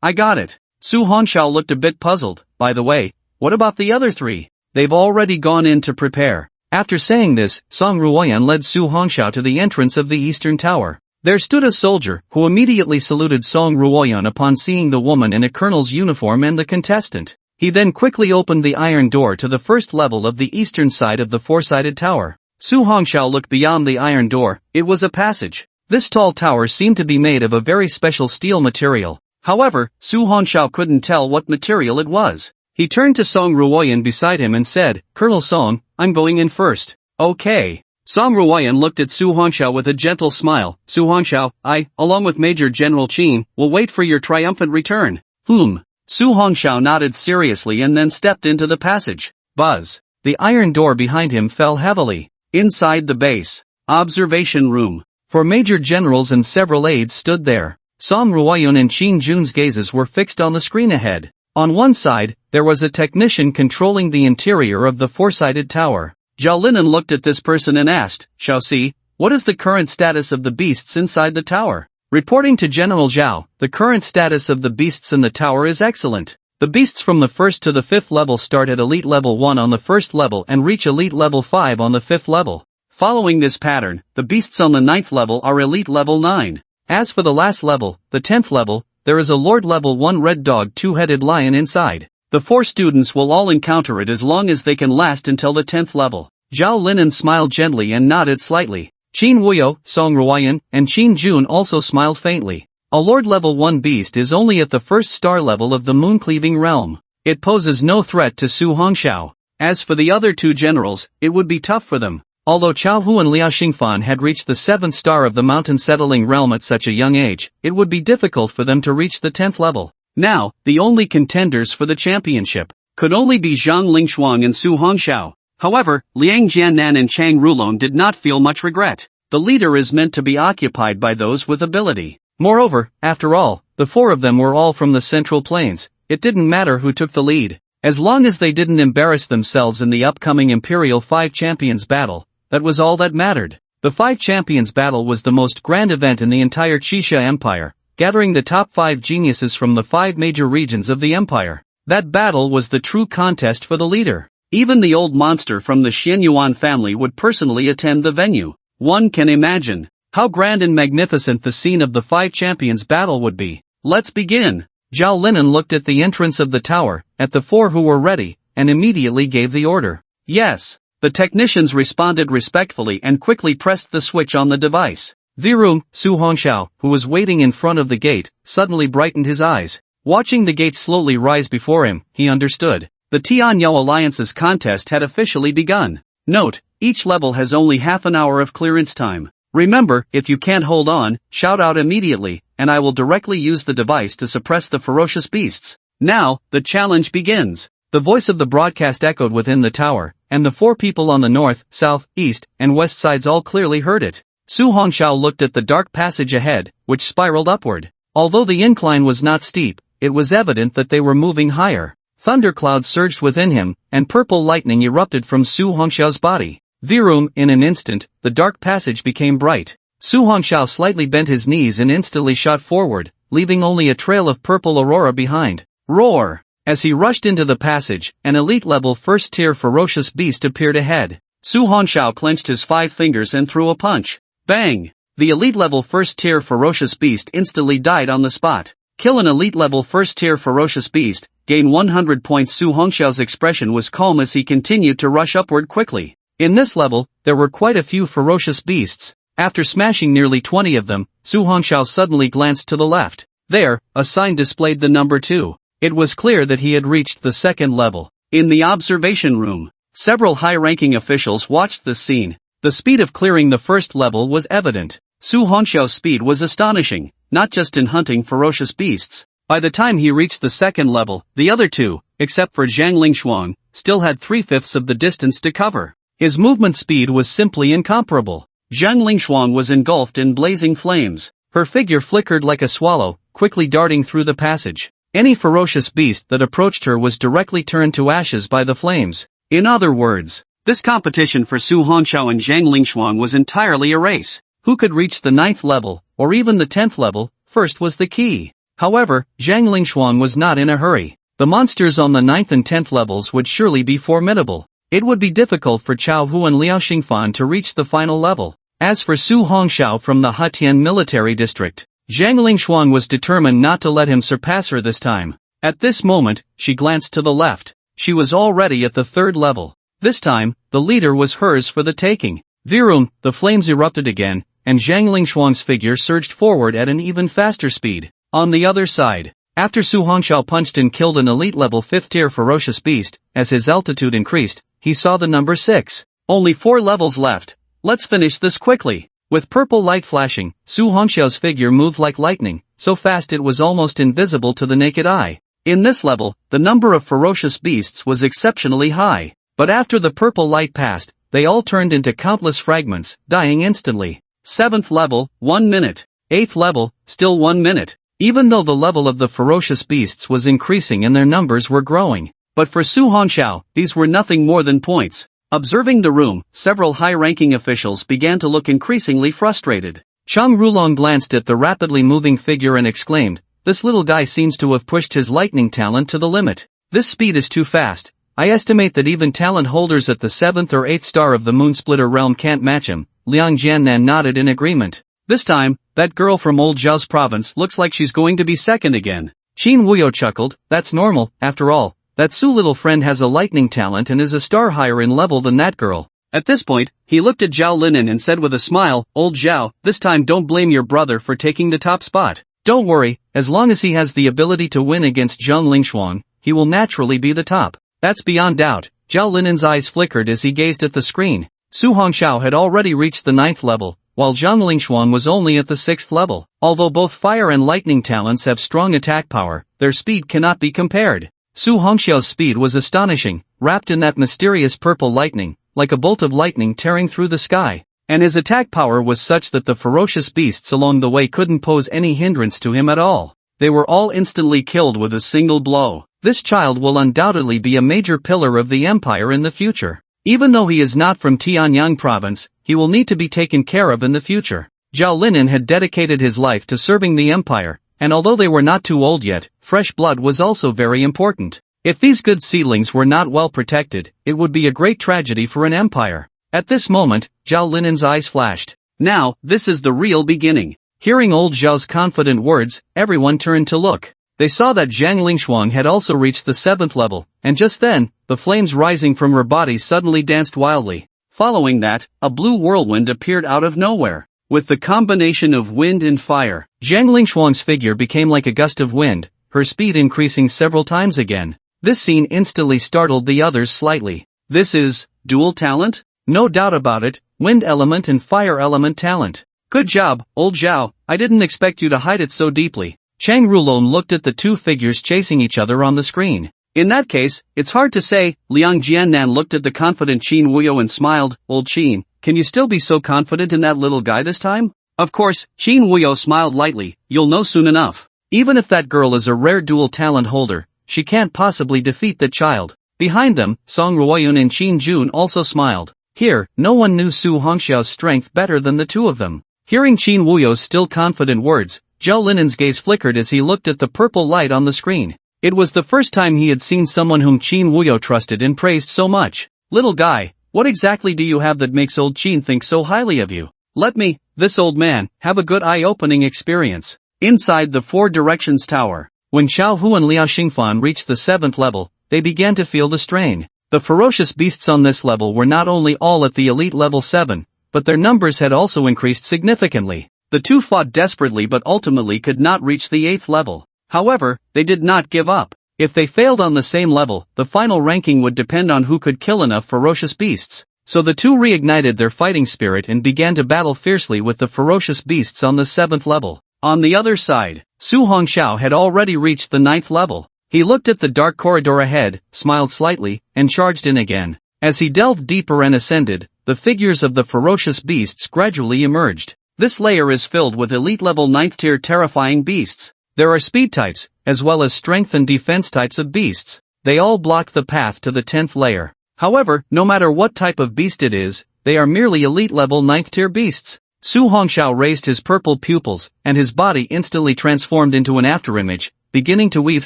I got it. Su Hongxiao looked a bit puzzled. By the way, what about the other 3? They've already gone in to prepare. After saying this, Song Ruoyun led Su Hongxiao to the entrance of the eastern tower. There stood a soldier, who immediately saluted Song Ruoyun upon seeing the woman in a colonel's uniform and the contestant. He then quickly opened the iron door to the first level of the eastern side of the 4-sided tower. Su Hongxiao looked beyond the iron door. It was a passage. This tall tower seemed to be made of a very special steel material. However, Su Hongxiao couldn't tell what material it was. He turned to Song Ruoyun beside him and said, Colonel Song, I'm going in first. Okay. Song Ruoyun looked at Su Hongxiao with a gentle smile. Su Hongxiao, I, along with Major General Qin, will wait for your triumphant return. Su Hongxiao nodded seriously and then stepped into the passage. Buzz. The iron door behind him fell heavily. Inside the base observation room. 4 major generals and several aides stood there. Song Ruoyun and Qin Jun's gazes were fixed on the screen ahead. On one side, there was a technician controlling the interior of the 4-sided tower. Zhao Linan looked at this person and asked, Xiaoxi, what is the current status of the beasts inside the tower? Reporting to General Zhao, the current status of the beasts in the tower is excellent. The beasts from the 1st to the 5th level start at Elite Level 1 on the 1st level and reach Elite Level 5 on the 5th level. Following this pattern, the beasts on the 9th level are Elite Level 9. As for the last level, the 10th level, there is a Lord Level 1 red dog 2-headed lion inside. The 4 students will all encounter it as long as they can last until the 10th level. Zhao Linan smiled gently and nodded slightly. Qin Wuyo, Song Ruoyun, and Qin Jun also smiled faintly. A Lord Level 1 beast is only at the 1st star level of the Moon-Cleaving Realm. It poses no threat to Su Hongxiao. As for the other 2 generals, it would be tough for them. Although Chao Hu and Liao Xingfan had reached the 7th star of the mountain-settling realm at such a young age, it would be difficult for them to reach the 10th level. Now, the only contenders for the championship could only be Zhang Lingshuang and Su Hongxiao. However, Liang Jiannan and Chang Rulong did not feel much regret. The leader is meant to be occupied by those with ability. Moreover, after all, the 4 of them were all from the Central Plains. It didn't matter who took the lead. As long as they didn't embarrass themselves in the upcoming Imperial 5 Champions battle, that was all that mattered. The 5 Champions battle was the most grand event in the entire Qixia Empire, gathering the top 5 geniuses from the 5 major regions of the empire. That battle was the true contest for the leader. Even the old monster from the Xianyuan family would personally attend the venue. One can imagine how grand and magnificent the scene of the 5 Champions battle would be. Let's begin. Zhao Linan looked at the entrance of the tower, at the 4 who were ready, and immediately gave the order. Yes. The technicians responded respectfully and quickly pressed the switch on the device. Virum, Su Hongxiao, who was waiting in front of the gate, suddenly brightened his eyes. Watching the gate slowly rise before him, he understood. The Tianyao Alliance's contest had officially begun. Note, each level has only half an hour of clearance time. Remember, if you can't hold on, shout out immediately, and I will directly use the device to suppress the ferocious beasts. Now, the challenge begins. The voice of the broadcast echoed within the tower, and the 4 people on the north, south, east, and west sides all clearly heard it. Su Hongxiao looked at the dark passage ahead, which spiraled upward. Although the incline was not steep, it was evident that they were moving higher. Thunderclouds surged within him, and purple lightning erupted from Su Hongxiao's body. Virum, in an instant, the dark passage became bright. Su Hongxiao slightly bent his knees and instantly shot forward, leaving only a trail of purple aurora behind. Roar! As he rushed into the passage, an elite-level first-tier ferocious beast appeared ahead. Su Hongxiao clenched his 5 fingers and threw a punch. Bang! The elite-level first-tier ferocious beast instantly died on the spot. Kill an elite-level first-tier ferocious beast, gain 100 points. Su Hongxiao's expression was calm as he continued to rush upward quickly. In this level, there were quite a few ferocious beasts. After smashing nearly 20 of them, Su Hongxiao suddenly glanced to the left. There, a sign displayed the number 2. It was clear that he had reached the second level. In the observation room, several high-ranking officials watched the scene. The speed of clearing the first level was evident. Su Hongxiao's speed was astonishing, not just in hunting ferocious beasts. By the time he reached the second level, the other 2, except for Zhang Lingshuang, still had 3/5 of the distance to cover. His movement speed was simply incomparable. Zhang Lingshuang was engulfed in blazing flames. Her figure flickered like a swallow, quickly darting through the passage. Any ferocious beast that approached her was directly turned to ashes by the flames. In other words, this competition for Su Hongxiao and Zhang Lingshuang was entirely a race. Who could reach the 9th level, or even the 10th level, first was the key. However, Zhang Lingshuang was not in a hurry. The monsters on the 9th and 10th levels would surely be formidable. It would be difficult for Chao Hu and Liao Xingfan to reach the final level. As for Su Hongxiao from the Hatian military district, Zhang Lingshuang was determined not to let him surpass her this time. At this moment, she glanced to the left. She was already at the 3rd level. This time, the leader was hers for the taking. Virum, the flames erupted again, and Zhang Lingshuang's figure surged forward at an even faster speed. On the other side, after Su Hongxiao punched and killed an elite-level 5th-tier ferocious beast, as his altitude increased, he saw the number 6. Only 4 levels left. Let's finish this quickly. With purple light flashing, Su Hongxiao's figure moved like lightning, so fast it was almost invisible to the naked eye. In this level, the number of ferocious beasts was exceptionally high. But after the purple light passed, they all turned into countless fragments, dying instantly. 7th level, 1 minute. 8th level, still 1 minute. Even though the level of the ferocious beasts was increasing and their numbers were growing. But for Su Hongxiao, these were nothing more than points. Observing the room, several high-ranking officials began to look increasingly frustrated. Chang Rulong glanced at the rapidly moving figure and exclaimed, "This little guy seems to have pushed his lightning talent to the limit. This speed is too fast. I estimate that even talent holders at the 7th or 8th star of the Moonsplitter realm can't match him." Liang Jiannan nodded in agreement. This time, that girl from Old Zhao's province looks like she's going to be second again. Qin Wuyo chuckled, "That's normal, after all. That Su little friend has a lightning talent and is a star higher in level than that girl." At this point, he looked at Zhao Linen and said with a smile, "Old Zhao, this time don't blame your brother for taking the top spot. Don't worry, as long as he has the ability to win against Zhang Lingshuang, he will naturally be the top." That's beyond doubt. Zhao Linen's eyes flickered as he gazed at the screen. Su Hongxiao had already reached the 9th level, while Zhang Lingshuang was only at the 6th level. Although both fire and lightning talents have strong attack power, their speed cannot be compared. Su Hongxiao's speed was astonishing, wrapped in that mysterious purple lightning, like a bolt of lightning tearing through the sky. And his attack power was such that the ferocious beasts along the way couldn't pose any hindrance to him at all. They were all instantly killed with a single blow. This child will undoubtedly be a major pillar of the empire in the future. Even though he is not from Tianyang province, he will need to be taken care of in the future. Zhao Linen had dedicated his life to serving the empire, and although they were not too old yet, fresh blood was also very important. If these good seedlings were not well protected, it would be a great tragedy for an empire. At this moment, Zhao Linen's eyes flashed. Now, this is the real beginning. Hearing old Zhao's confident words, everyone turned to look. They saw that Zhang Lingshuang had also reached the 7th level, and just then, the flames rising from her body suddenly danced wildly. Following that, a blue whirlwind appeared out of nowhere. With the combination of wind and fire, Zhang Lingshuang's figure became like a gust of wind, her speed increasing several times again. This scene instantly startled the others slightly. This is dual talent? No doubt about it, wind element and fire element talent. Good job, old Zhao, I didn't expect you to hide it so deeply. Chang Rulong looked at the two figures chasing each other on the screen. In that case, it's hard to say. Liang Jiannan looked at the confident Qin Wuyo and smiled. Old Qin, can you still be so confident in that little guy this time? Of course, Qin Wuyo smiled lightly, you'll know soon enough. Even if that girl is a rare dual talent holder, she can't possibly defeat that child. Behind them, Song Ruoyun and Qin Jun also smiled. Here, no one knew Su Hongxiao's strength better than the two of them. Hearing Qin Wuyo's still confident words, Zhao Linen's gaze flickered as he looked at the purple light on the screen. It was the first time he had seen someone whom Qin Wuyo trusted and praised so much. Little guy, what exactly do you have that makes old Qin think so highly of you? Let me, this old man, have a good eye-opening experience. Inside the Four Directions Tower, when Xiao Hu and Liao Xingfan reached the 7th level, they began to feel the strain. The ferocious beasts on this level were not only all at the elite level 7, but their numbers had also increased significantly. The two fought desperately but ultimately could not reach the 8th level. However, they did not give up. If they failed on the same level, the final ranking would depend on who could kill enough ferocious beasts. So the two reignited their fighting spirit and began to battle fiercely with the ferocious beasts on the 7th level. On the other side, Su Hongxiao had already reached the 9th level. He looked at the dark corridor ahead, smiled slightly, and charged in again. As he delved deeper and ascended, the figures of the ferocious beasts gradually emerged. This layer is filled with elite level 9th tier terrifying beasts. There are speed types, as well as strength and defense types of beasts. They all block the path to the 10th layer. However, no matter what type of beast it is, they are merely elite level 9th tier beasts. Su Hongxiao raised his purple pupils, and his body instantly transformed into an afterimage, beginning to weave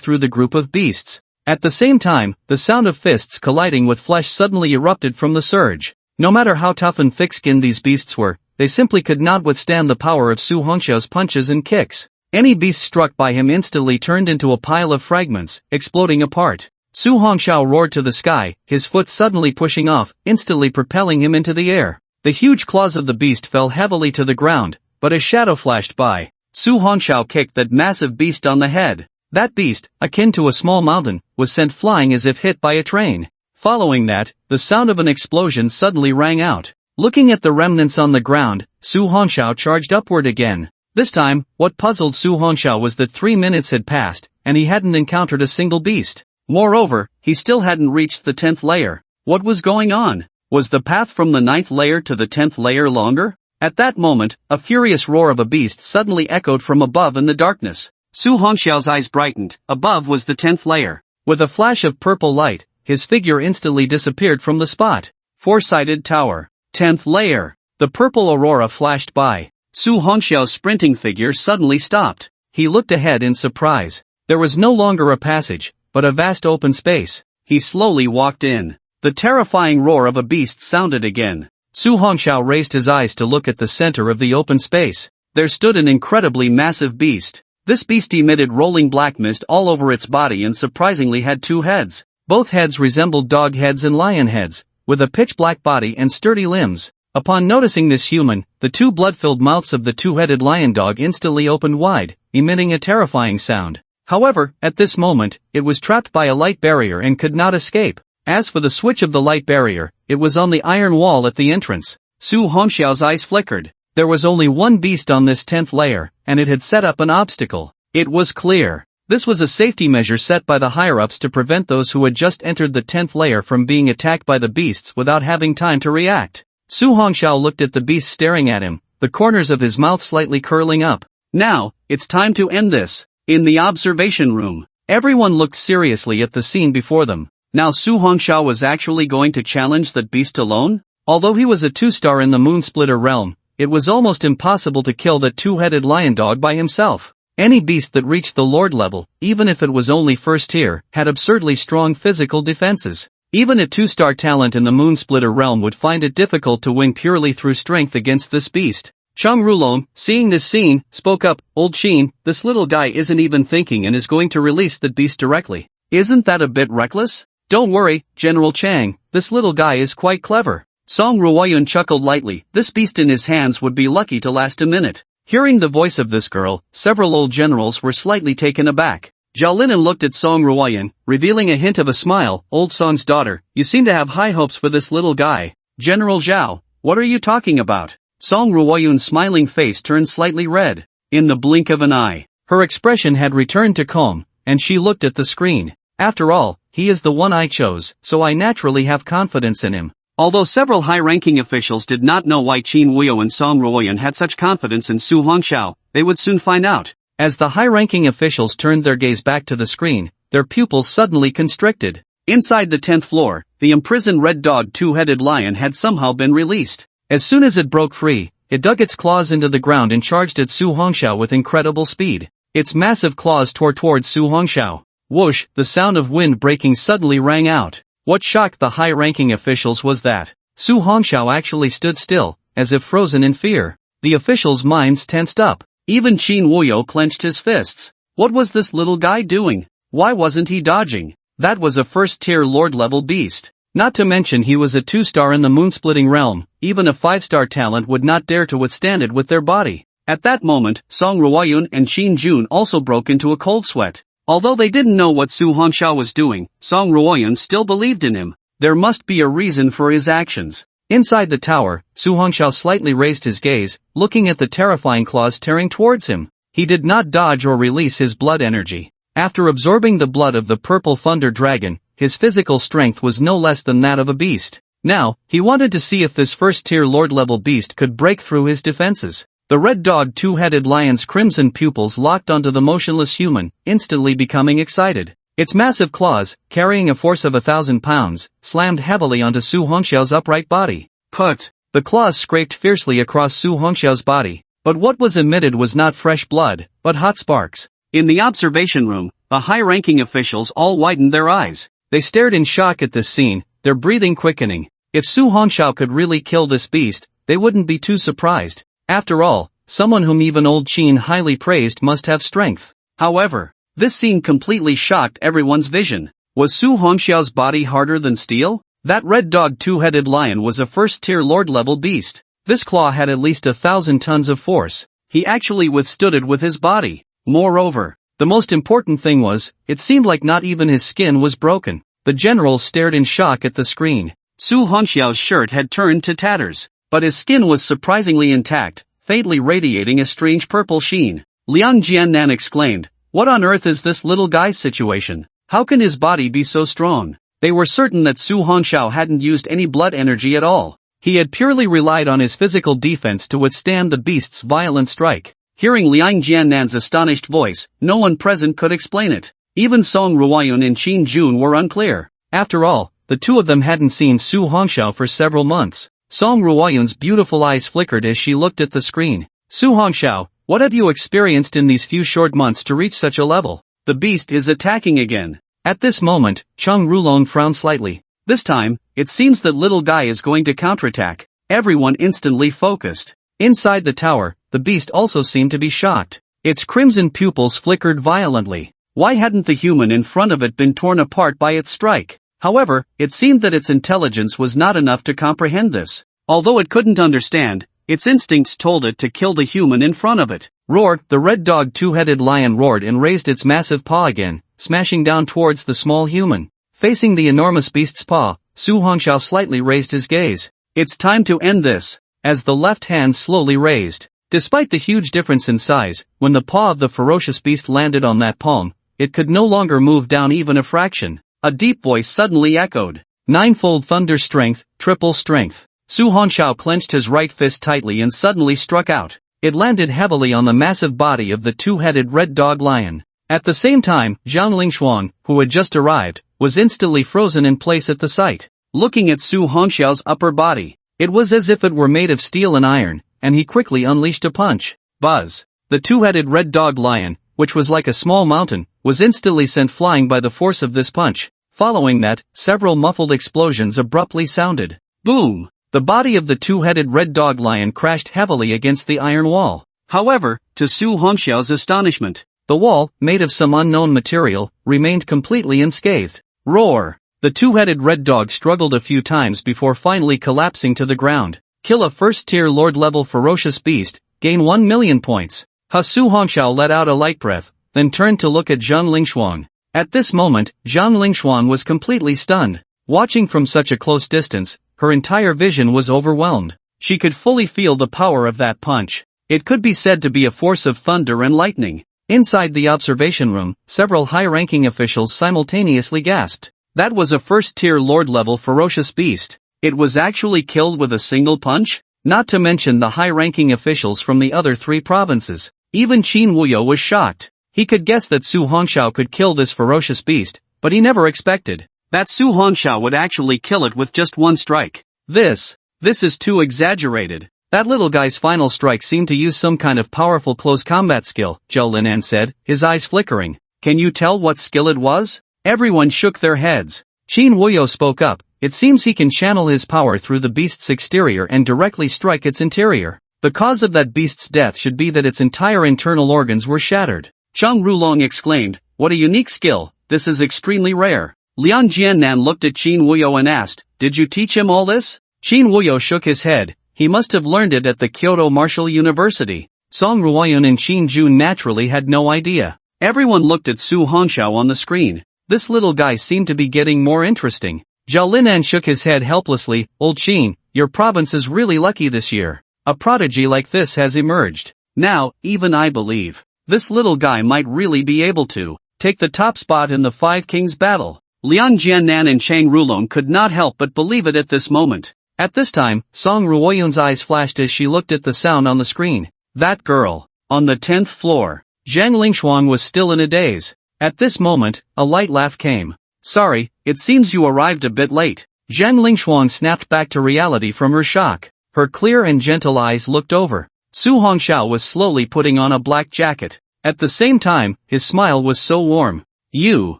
through the group of beasts. At the same time, the sound of fists colliding with flesh suddenly erupted from the surge. No matter how tough and thick-skinned these beasts were, they simply could not withstand the power of Su Hongxiao's punches and kicks. Any beast struck by him instantly turned into a pile of fragments, exploding apart. Su Hongxiao roared to the sky, his foot suddenly pushing off, instantly propelling him into the air. The huge claws of the beast fell heavily to the ground, but a shadow flashed by. Su Hongxiao kicked that massive beast on the head. That beast, akin to a small mountain, was sent flying as if hit by a train. Following that, the sound of an explosion suddenly rang out. Looking at the remnants on the ground, Su Hongxiao charged upward again. This time, what puzzled Su Hongxiao was that 3 minutes had passed, and he hadn't encountered a single beast. Moreover, he still hadn't reached the 10th layer. What was going on? Was the path from the 9th layer to the 10th layer longer? At that moment, a furious roar of a beast suddenly echoed from above in the darkness. Su Hongxiao's eyes brightened. Above was the 10th layer. With a flash of purple light, his figure instantly disappeared from the spot. Four-sided tower. 10th layer. The purple aurora flashed by. Su Hongxiao's sprinting figure suddenly stopped. He looked ahead in surprise. There was no longer a passage, but a vast open space. He slowly walked in. The terrifying roar of a beast sounded again. Su Hongxiao raised his eyes to look at the center of the open space. There stood an incredibly massive beast. This beast emitted rolling black mist all over its body and surprisingly had 2 heads. Both heads resembled dog heads and lion heads, with a pitch-black body and sturdy limbs. Upon noticing this human, the 2 blood-filled mouths of the 2-headed lion dog instantly opened wide, emitting a terrifying sound. However, at this moment, it was trapped by a light barrier and could not escape. As for the switch of the light barrier, it was on the iron wall at the entrance. Su Hongxiao's eyes flickered. There was only one beast on this 10th layer, and it had set up an obstacle. It was clear. This was a safety measure set by the higher-ups to prevent those who had just entered the 10th layer from being attacked by the beasts without having time to react. Su Hongxiao looked at the beast staring at him, the corners of his mouth slightly curling up. Now, it's time to end this. In the observation room, everyone looked seriously at the scene before them. Now Su Hongxiao was actually going to challenge that beast alone? Although he was a 2-star in the Moon-Splitter realm, it was almost impossible to kill that 2-headed lion dog by himself. Any beast that reached the Lord level, even if it was only first tier, had absurdly strong physical defenses. Even a 2-star talent in the Moon-Splitter realm would find it difficult to win purely through strength against this beast. Chang Rulong, seeing this scene, spoke up, "Old Qin, this little guy isn't even thinking and is going to release that beast directly. Isn't that a bit reckless?" "Don't worry, General Chang, this little guy is quite clever." Song Ruoyun chuckled lightly. This beast in his hands would be lucky to last a minute. Hearing the voice of this girl, several old generals were slightly taken aback. Zhao Linen looked at Song Ruoyun, revealing a hint of a smile. "Old Song's daughter, you seem to have high hopes for this little guy." "General Zhao, what are you talking about?" Song Ruoyun's smiling face turned slightly red. In the blink of an eye, her expression had returned to calm, and she looked at the screen. "After all, he is the one I chose, so I naturally have confidence in him." Although several high-ranking officials did not know why Qin Wuyo and Song Ruoyun had such confidence in Su Hongxiao, they would soon find out. As the high-ranking officials turned their gaze back to the screen, their pupils suddenly constricted. Inside the 10th floor, the imprisoned red dog two-headed lion had somehow been released. As soon as it broke free, it dug its claws into the ground and charged at Su Hongxiao with incredible speed. Its massive claws tore towards Su Hongxiao. Whoosh, the sound of wind breaking suddenly rang out. What shocked the high-ranking officials was that Su Hongxiao actually stood still, as if frozen in fear. The officials' minds tensed up. Even Qin Wuyo clenched his fists. What was this little guy doing? Why wasn't he dodging? That was a first-tier Lord-level beast. Not to mention he was a 2-star in the moon-splitting realm. Even a 5-star talent would not dare to withstand it with their body. At that moment, Song Ruoyun and Qin Jun also broke into a cold sweat. Although they didn't know what Su Hongxiao was doing, Song Ruoyun still believed in him. There must be a reason for his actions. Inside the tower, Su Hongxiao slightly raised his gaze, looking at the terrifying claws tearing towards him. He did not dodge or release his blood energy. After absorbing the blood of the purple thunder dragon, his physical strength was no less than that of a beast. Now, he wanted to see if this first-tier Lord-level beast could break through his defenses. The red dog two-headed lion's crimson pupils locked onto the motionless human, instantly becoming excited. Its massive claws, carrying a force of 1,000 pounds, slammed heavily onto Su Hongxiao's upright body. Put! The claws scraped fiercely across Su Hongxiao's body, but what was emitted was not fresh blood, but hot sparks. In the observation room, the high-ranking officials all widened their eyes. They stared in shock at this scene, their breathing quickening. If Su Hongxiao could really kill this beast, they wouldn't be too surprised. After all, someone whom even old Qin highly praised must have strength. However, this scene completely shocked everyone's vision. Was Su Hongxiao's body harder than steel? That red dog two-headed lion was a first-tier Lord-level beast. This claw had at least 1,000 tons of force. He actually withstood it with his body. Moreover, the most important thing was, it seemed like not even his skin was broken. The general stared in shock at the screen. Su Hongxiao's shirt had turned to tatters, but his skin was surprisingly intact, faintly radiating a strange purple sheen. Liang Jiannan exclaimed, "What on earth is this little guy's situation? How can his body be so strong?" They were certain that Su Hongxiao hadn't used any blood energy at all. He had purely relied on his physical defense to withstand the beast's violent strike. Hearing Liang Jiannan's astonished voice, no one present could explain it. Even Song Ruoyun and Qin Jun were unclear. After all, the two of them hadn't seen Su Hongxiao for several months. Song Ruoyun's beautiful eyes flickered as she looked at the screen. "Su Hongxiao, what have you experienced in these few short months to reach such a level? The beast is attacking again." At this moment, Cheng Rulong frowned slightly. This time, it seems that little guy is going to counterattack. Everyone instantly focused. Inside the tower, the beast also seemed to be shocked. Its crimson pupils flickered violently. Why hadn't the human in front of it been torn apart by its strike? However, it seemed that its intelligence was not enough to comprehend this. Although it couldn't understand, its instincts told it to kill the human in front of it. Roar! The red dog two-headed lion roared and raised its massive paw again, smashing down towards the small human. Facing the enormous beast's paw, Su Hongxiao slightly raised his gaze. "It's time to end this," as the left hand slowly raised. Despite the huge difference in size, when the paw of the ferocious beast landed on that palm, it could no longer move down even a fraction. A deep voice suddenly echoed. "Ninefold thunder strength, triple strength." Su Hongxiao clenched his right fist tightly and suddenly struck out. It landed heavily on the massive body of the two-headed red dog lion. At the same time, Zhang Lingshuang, who had just arrived, was instantly frozen in place at the sight. Looking at Su Hongxiao's upper body, it was as if it were made of steel and iron, and he quickly unleashed a punch. Buzz! The two-headed red dog lion, which was like a small mountain, was instantly sent flying by the force of this punch. Following that, several muffled explosions abruptly sounded. Boom! The body of the two-headed red dog lion crashed heavily against the iron wall. However, to Su Hongxiao's astonishment, the wall, made of some unknown material, remained completely unscathed. Roar! The two-headed red dog struggled a few times before finally collapsing to the ground. Kill a first-tier Lord-level ferocious beast, gain 1 million points. Su Hongxiao let out a light breath, then turned to look at Zhang Lingshuang. At this moment, Zhang Lingshuang was completely stunned. Watching from such a close distance, her entire vision was overwhelmed. She could fully feel the power of that punch. It could be said to be a force of thunder and lightning. Inside the observation room, several high-ranking officials simultaneously gasped. That was a first-tier Lord-level ferocious beast. It was actually killed with a single punch? Not to mention the high-ranking officials from the other 3 provinces. Even Qin Wuyo was shocked. He could guess that Su Hongxiao could kill this ferocious beast, but he never expected that Su Hongxiao would actually kill it with just one strike. This is too exaggerated. That little guy's final strike seemed to use some kind of powerful close combat skill, Zhao Linan said, his eyes flickering. Can you tell what skill it was? Everyone shook their heads. Qin Wuyo spoke up. It seems he can channel his power through the beast's exterior and directly strike its interior. The cause of that beast's death should be that its entire internal organs were shattered. Zhang Rulong exclaimed, what a unique skill, this is extremely rare. Liang Jiannan looked at Qin Wuyo and asked, did you teach him all this? Qin Wuyo shook his head. He must have learned it at the Kyoto Martial University. Song Ruoyun and Qin Jun naturally had no idea. Everyone looked at Su Hongxiao on the screen. This little guy seemed to be getting more interesting. Zhao Linan shook his head helplessly. Old Qin, your province is really lucky this year. A prodigy like this has emerged. Now, even I believe, this little guy might really be able to take the top spot in the Five Kings battle. Liang Jiannan and Chang Rulong could not help but believe it at this moment. At this time, Song Ruoyun's eyes flashed as she looked at the sound on the screen. That girl. On the 10th floor. Zhang Lingshuang was still in a daze. At this moment, a light laugh came. Sorry, it seems you arrived a bit late. Zhang Lingshuang snapped back to reality from her shock. Her clear and gentle eyes looked over. Su Hongxiao was slowly putting on a black jacket. At the same time, his smile was so warm. You.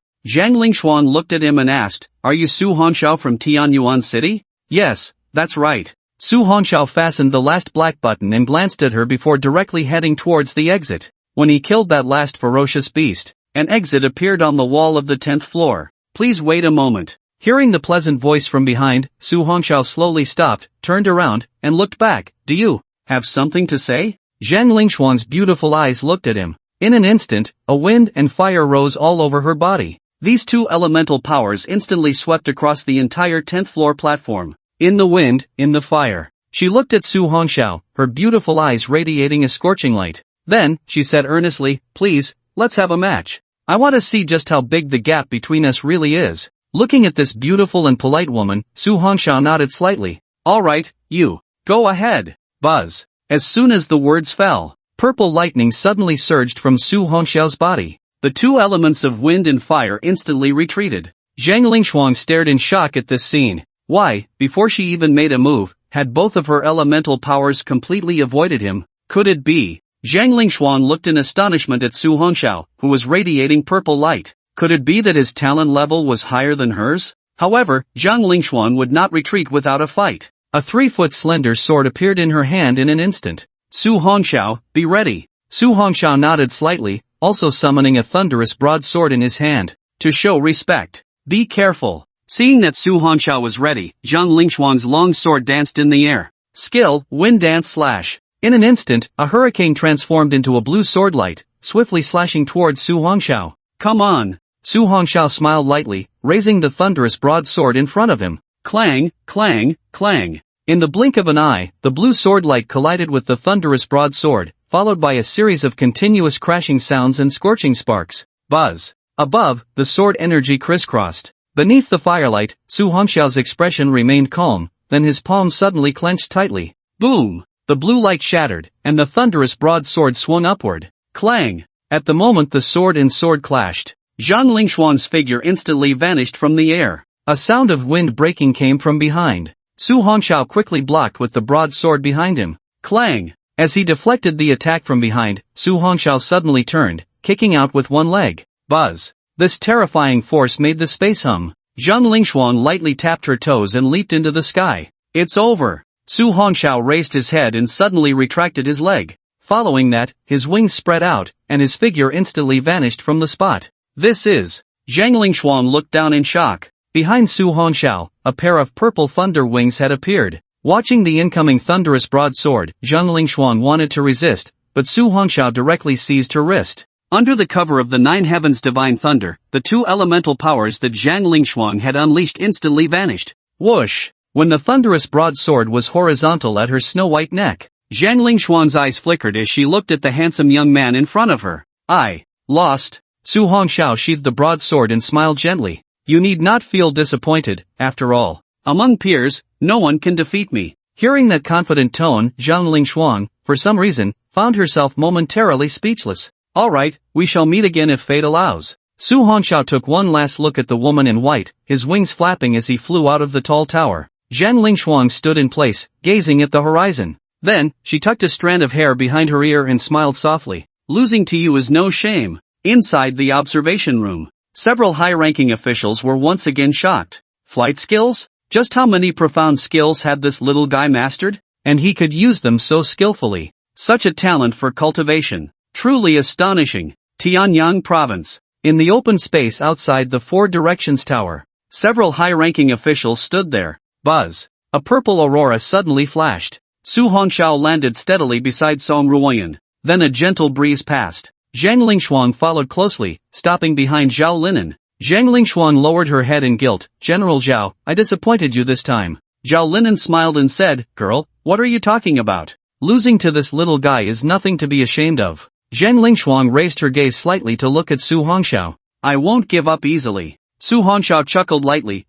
Zhang Lingshuang looked at him and asked, are you Su Hongxiao from Tianyuan City? Yes, that's right. Su Hongxiao fastened the last black button and glanced at her before directly heading towards the exit. When he killed that last ferocious beast, an exit appeared on the wall of the 10th floor. Please wait a moment. Hearing the pleasant voice from behind, Su Hongxiao slowly stopped, turned around, and looked back. Do you have something to say? Zhang Lingshuang's beautiful eyes looked at him. In an instant, a wind and fire rose all over her body. These two elemental powers instantly swept across the entire 10th floor platform. In the wind, in the fire. She looked at Su Hongxiao, her beautiful eyes radiating a scorching light. Then, she said earnestly, please, let's have a match. I want to see just how big the gap between us really is. Looking at this beautiful and polite woman, Su Hongxiao nodded slightly. Alright, you. Go ahead. Buzz. As soon as the words fell, purple lightning suddenly surged from Su Hongxiao's body. The two elements of wind and fire instantly retreated. Zhang Lingshuang stared in shock at this scene. Why, before she even made a move, had both of her elemental powers completely avoided him? Could it be? Zhang Lingshuang looked in astonishment at Su Hongxiao, who was radiating purple light. Could it be that his talent level was higher than hers? However, Zhang Lingshuang would not retreat without a fight. A 3-foot slender sword appeared in her hand in an instant. Su Hongxiao, be ready. Su Hongxiao nodded slightly, also summoning a thunderous broadsword in his hand. To show respect. Be careful. Seeing that Su Hongxiao was ready, Zhang Lingshuang's long sword danced in the air. Skill, wind dance slash. In an instant, a hurricane transformed into a blue sword light, swiftly slashing towards Su Hongxiao. Come on. Su Hongxiao smiled lightly, raising the thunderous broadsword in front of him. Clang, clang, clang. In the blink of an eye, the blue sword light collided with the thunderous broadsword, followed by a series of continuous crashing sounds and scorching sparks. Buzz. Above, the sword energy crisscrossed. Beneath the firelight, Su Hongxiao's expression remained calm, then his palms suddenly clenched tightly. Boom! The blue light shattered, and the thunderous broadsword swung upward. Clang! At the moment the sword and sword clashed, Zhang Lingshuang's figure instantly vanished from the air. A sound of wind breaking came from behind. Su Hongxiao quickly blocked with the broadsword behind him. Clang! As he deflected the attack from behind, Su Hongxiao suddenly turned, kicking out with one leg. Buzz! This terrifying force made the space hum. Zhang Lingshuang lightly tapped her toes and leaped into the sky. It's over. Su Hongxiao raised his head and suddenly retracted his leg. Following that, his wings spread out, and his figure instantly vanished from the spot. This is. Zhang Lingshuang looked down in shock. Behind Su Hongxiao, a pair of purple thunder wings had appeared. Watching the incoming thunderous broadsword, Zhang Lingshuang wanted to resist, but Su Hongxiao directly seized her wrist. Under the cover of the Nine Heavens Divine Thunder, the two elemental powers that Zhang Lingshuang had unleashed instantly vanished. Whoosh! When the thunderous broadsword was horizontal at her snow-white neck, Zhang Lingshuang's eyes flickered as she looked at the handsome young man in front of her. I lost. Su Hongxiao sheathed the broadsword and smiled gently. You need not feel disappointed, after all. Among peers, no one can defeat me. Hearing that confident tone, Zhang Lingshuang, for some reason, found herself momentarily speechless. Alright, we shall meet again if fate allows. Su Hongxiao took one last look at the woman in white, his wings flapping as he flew out of the tall tower. Zhang Lingshuang stood in place, gazing at the horizon. Then, she tucked a strand of hair behind her ear and smiled softly. Losing to you is no shame. Inside the observation room, several high-ranking officials were once again shocked. Flight skills? Just how many profound skills had this little guy mastered? And he could use them so skillfully. Such a talent for cultivation. Truly astonishing. Tianyang Province. In the open space outside the Four Directions Tower, several high-ranking officials stood there. Buzz. A purple aurora suddenly flashed. Su Hongxiao landed steadily beside Song Ruoyan. Then a gentle breeze passed. Zhang Lingshuang followed closely, stopping behind Zhao Linan. Zhang Lingshuang lowered her head in guilt. General Zhao, I disappointed you this time. Zhao Linan smiled and said, Girl, what are you talking about? Losing to this little guy is nothing to be ashamed of. Zhang Lingshuang raised her gaze slightly to look at Su Hongxiao. I won't give up easily. Su Hongxiao chuckled lightly.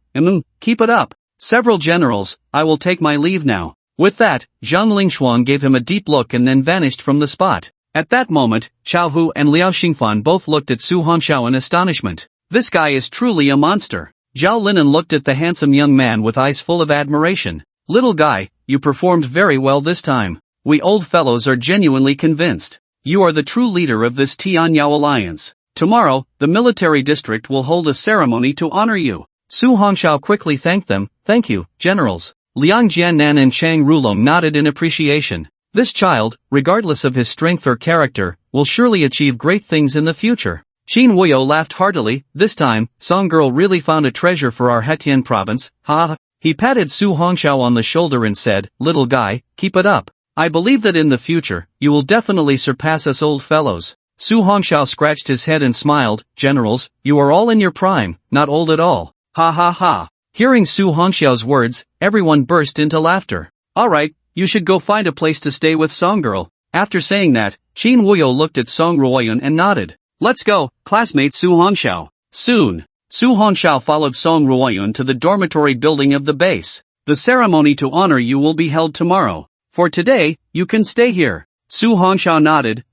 Keep it up. Several generals, I will take my leave now. With that, Zhang Lingshuang gave him a deep look and then vanished from the spot. At that moment, Chao Hu and Liao Xingfan both looked at Su Hongxiao in astonishment. This guy is truly a monster. Zhao Linan looked at the handsome young man with eyes full of admiration. Little guy, you performed very well this time. We old fellows are genuinely convinced. You are the true leader of this Tianyao alliance. Tomorrow, the military district will hold a ceremony to honor you. Su Hongxiao quickly thanked them. Thank you, generals. Liang Jiannan and Chang Rulong nodded in appreciation. This child, regardless of his strength or character, will surely achieve great things in the future. Qin Wuyo laughed heartily. This time, Song Girl really found a treasure for our Hetian province. Ha! He patted Su Hongxiao on the shoulder and said, Little guy, keep it up. I believe that in the future, you will definitely surpass us old fellows. Su Hongxiao scratched his head and smiled. Generals, you are all in your prime, not old at all. Ha ha ha. Hearing Su Hongxiao's words, everyone burst into laughter. Alright, you should go find a place to stay with Song Girl. After saying that, Qin Wuyo looked at Song Ruoyan and nodded. Let's go, classmate Su Hongxiao. Soon, Su Hongxiao followed Song Ruoyan to the dormitory building of the base. The ceremony to honor you will be held tomorrow. For today, you can stay here. Su Hongxiao nodded.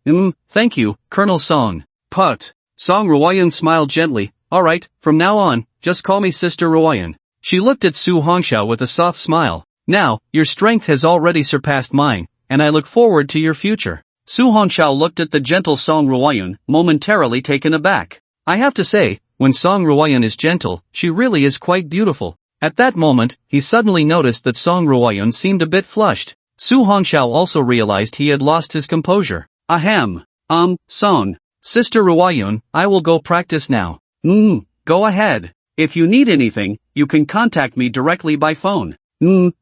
Thank you, Colonel Song. Put. Song Ruoyan smiled gently. Alright, from now on, just call me Sister Ruoyan. She looked at Su Hongxiao with a soft smile. Now, your strength has already surpassed mine, and I look forward to your future. Su Hongxiao looked at the gentle Song Ruoyan, momentarily taken aback. I have to say, when Song Ruoyan is gentle, she really is quite beautiful. At that moment, he suddenly noticed that Song Ruoyan seemed a bit flushed. Su Hongxiao also realized he had lost his composure. Ahem. Song. Sister Ruoyan, I will go practice now. Go ahead. If you need anything, you can contact me directly by phone.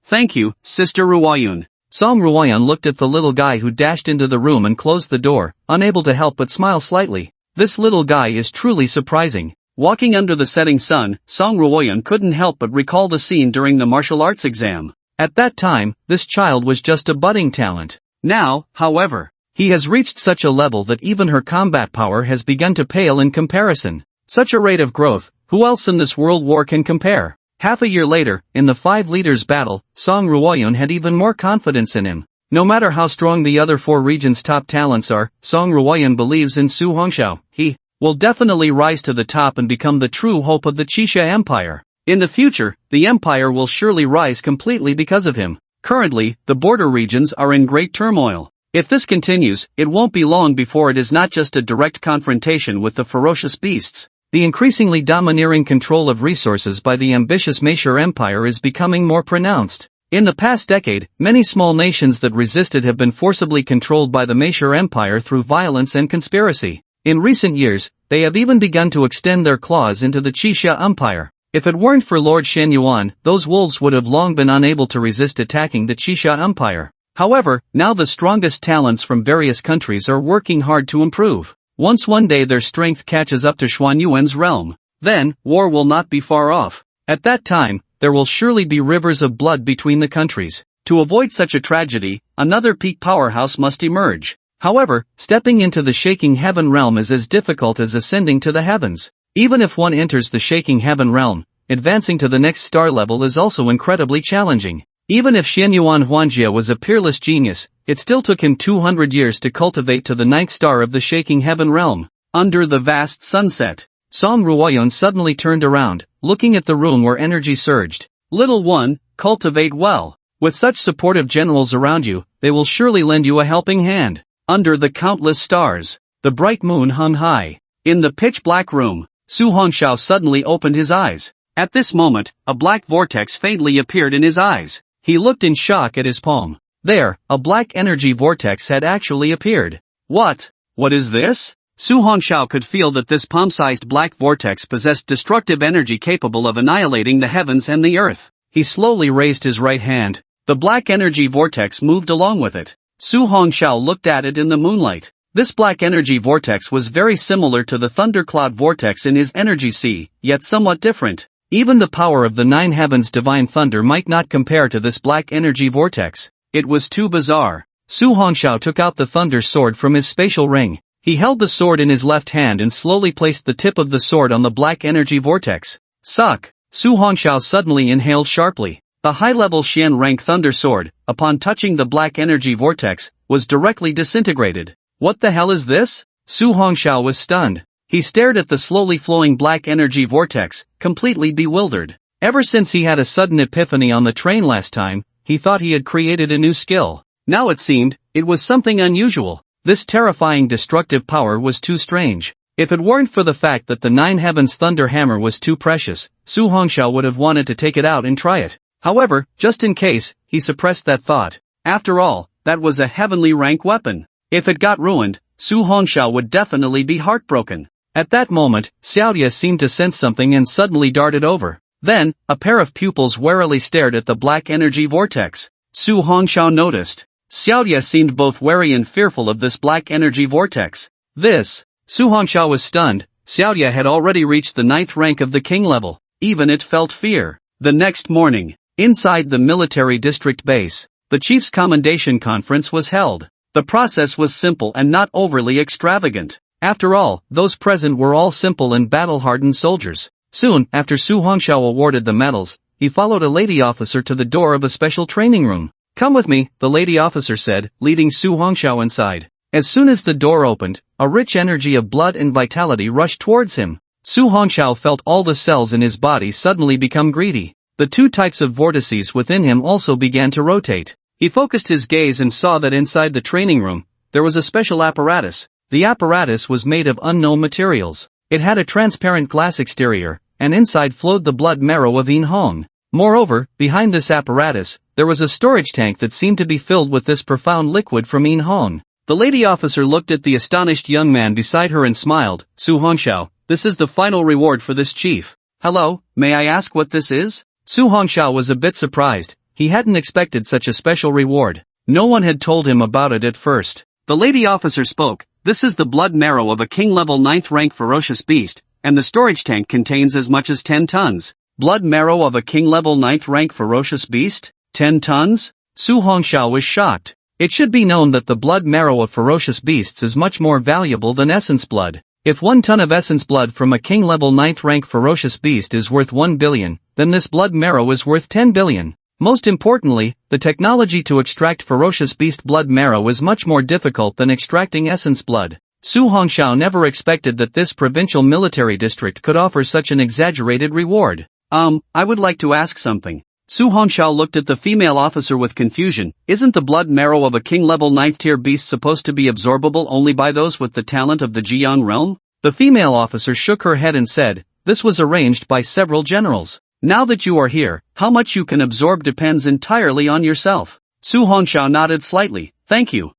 Thank you, Sister Ruoyan. Song Ruoyan looked at the little guy who dashed into the room and closed the door, unable to help but smile slightly. This little guy is truly surprising. Walking under the setting sun, Song Ruoyan couldn't help but recall the scene during the martial arts exam. At that time, this child was just a budding talent. Now, however, he has reached such a level that even her combat power has begun to pale in comparison. Such a rate of growth, who else in this world war can compare? Half a year later, in the 5 leaders battle, Song Ruoyan had even more confidence in him. No matter how strong the other 4 regions' top talents are, Song Ruoyan believes in Su Hongxiao. He will definitely rise to the top and become the true hope of the Qixia Empire. In the future, the empire will surely rise completely because of him. Currently, the border regions are in great turmoil. If this continues, it won't be long before it is not just a direct confrontation with the ferocious beasts. The increasingly domineering control of resources by the ambitious Meishur Empire is becoming more pronounced. In the past decade, many small nations that resisted have been forcibly controlled by the Meishur Empire through violence and conspiracy. In recent years, they have even begun to extend their claws into the Qixia Empire. If it weren't for Lord Shen Yuan, those wolves would have long been unable to resist attacking the Qixia Empire. However, now the strongest talents from various countries are working hard to improve. Once one day their strength catches up to Xuan Yuan's realm, then, war will not be far off. At that time, there will surely be rivers of blood between the countries. To avoid such a tragedy, another peak powerhouse must emerge. However, stepping into the shaking heaven realm is as difficult as ascending to the heavens. Even if one enters the shaking heaven realm, advancing to the next star level is also incredibly challenging. Even if Shen Yuan Huanjia was a peerless genius, it still took him 200 years to cultivate to the 9th star of the shaking heaven realm. Under the vast sunset, Song Ruoyun suddenly turned around, looking at the room where energy surged. Little one, cultivate well. With such supportive generals around you, they will surely lend you a helping hand. Under the countless stars, the bright moon hung high. In the pitch-black room, Su Hongxiao suddenly opened his eyes. At this moment, a black vortex faintly appeared in his eyes. He looked in shock at his palm. There, a black energy vortex had actually appeared. What? What is this? Su Hongxiao could feel that this palm-sized black vortex possessed destructive energy capable of annihilating the heavens and the earth. He slowly raised his right hand. The black energy vortex moved along with it. Su Hongxiao looked at it in the moonlight. This black energy vortex was very similar to the thundercloud vortex in his energy sea, yet somewhat different. Even the power of the nine heavens' divine thunder might not compare to this black energy vortex. It was too bizarre. Su Hongxiao took out the thunder sword from his spatial ring. He held the sword in his left hand and slowly placed the tip of the sword on the black energy vortex. Suck! Su Hongxiao suddenly inhaled sharply. The high-level Xian rank thunder sword, upon touching the black energy vortex, was directly disintegrated. What the hell is this? Su Hongxiao was stunned. He stared at the slowly flowing black energy vortex, completely bewildered. Ever since he had a sudden epiphany on the train last time, he thought he had created a new skill. Now it seemed, it was something unusual. This terrifying destructive power was too strange. If it weren't for the fact that the Nine Heavens Thunder Hammer was too precious, Su Hongxiao would have wanted to take it out and try it. However, just in case, he suppressed that thought. After all, that was a heavenly rank weapon. If it got ruined, Su Hongxiao would definitely be heartbroken. At that moment, Xiaodia seemed to sense something and suddenly darted over. Then, a pair of pupils warily stared at the black energy vortex. Su Hongxiao noticed. Xiaodia seemed both wary and fearful of this black energy vortex. Su Hongxiao was stunned. Xiaodia had already reached the 9th rank of the king level. Even it felt fear. The next morning, inside the military district base, the chief's commendation conference was held. The process was simple and not overly extravagant. After all, those present were all simple and battle-hardened soldiers. Soon, after Su Hongxiao awarded the medals, he followed a lady officer to the door of a special training room. Come with me, the lady officer said, leading Su Hongxiao inside. As soon as the door opened, a rich energy of blood and vitality rushed towards him. Su Hongxiao felt all the cells in his body suddenly become greedy. The two types of vortices within him also began to rotate. He focused his gaze and saw that inside the training room, there was a special apparatus. The apparatus was made of unknown materials. It had a transparent glass exterior, and inside flowed the blood marrow of Yin Hong. Moreover, behind this apparatus, there was a storage tank that seemed to be filled with this profound liquid from Yin Hong. The lady officer looked at the astonished young man beside her and smiled. Su Hongxiao, this is the final reward for this chief. Hello, may I ask what this is? Su Hongxiao was a bit surprised. He hadn't expected such a special reward. No one had told him about it at first. The lady officer spoke. This is the blood marrow of a king-level 9th rank ferocious beast, and the storage tank contains as much as 10 tons. Blood marrow of a king-level 9th rank ferocious beast? 10 tons? Su Hongxiao was shocked. It should be known that the blood marrow of ferocious beasts is much more valuable than essence blood. If 1 ton of essence blood from a king-level 9th rank ferocious beast is worth 1 billion, then this blood marrow is worth 10 billion. Most importantly, the technology to extract ferocious beast blood marrow is much more difficult than extracting essence blood. Su Hongxiao never expected that this provincial military district could offer such an exaggerated reward. I would like to ask something. Su Hongxiao looked at the female officer with confusion. Isn't the blood marrow of a king-level 9th tier beast supposed to be absorbable only by those with the talent of the Jiang realm? The female officer shook her head and said, this was arranged by several generals. Now that you are here, how much you can absorb depends entirely on yourself. Su Hongxiao nodded slightly. Thank you.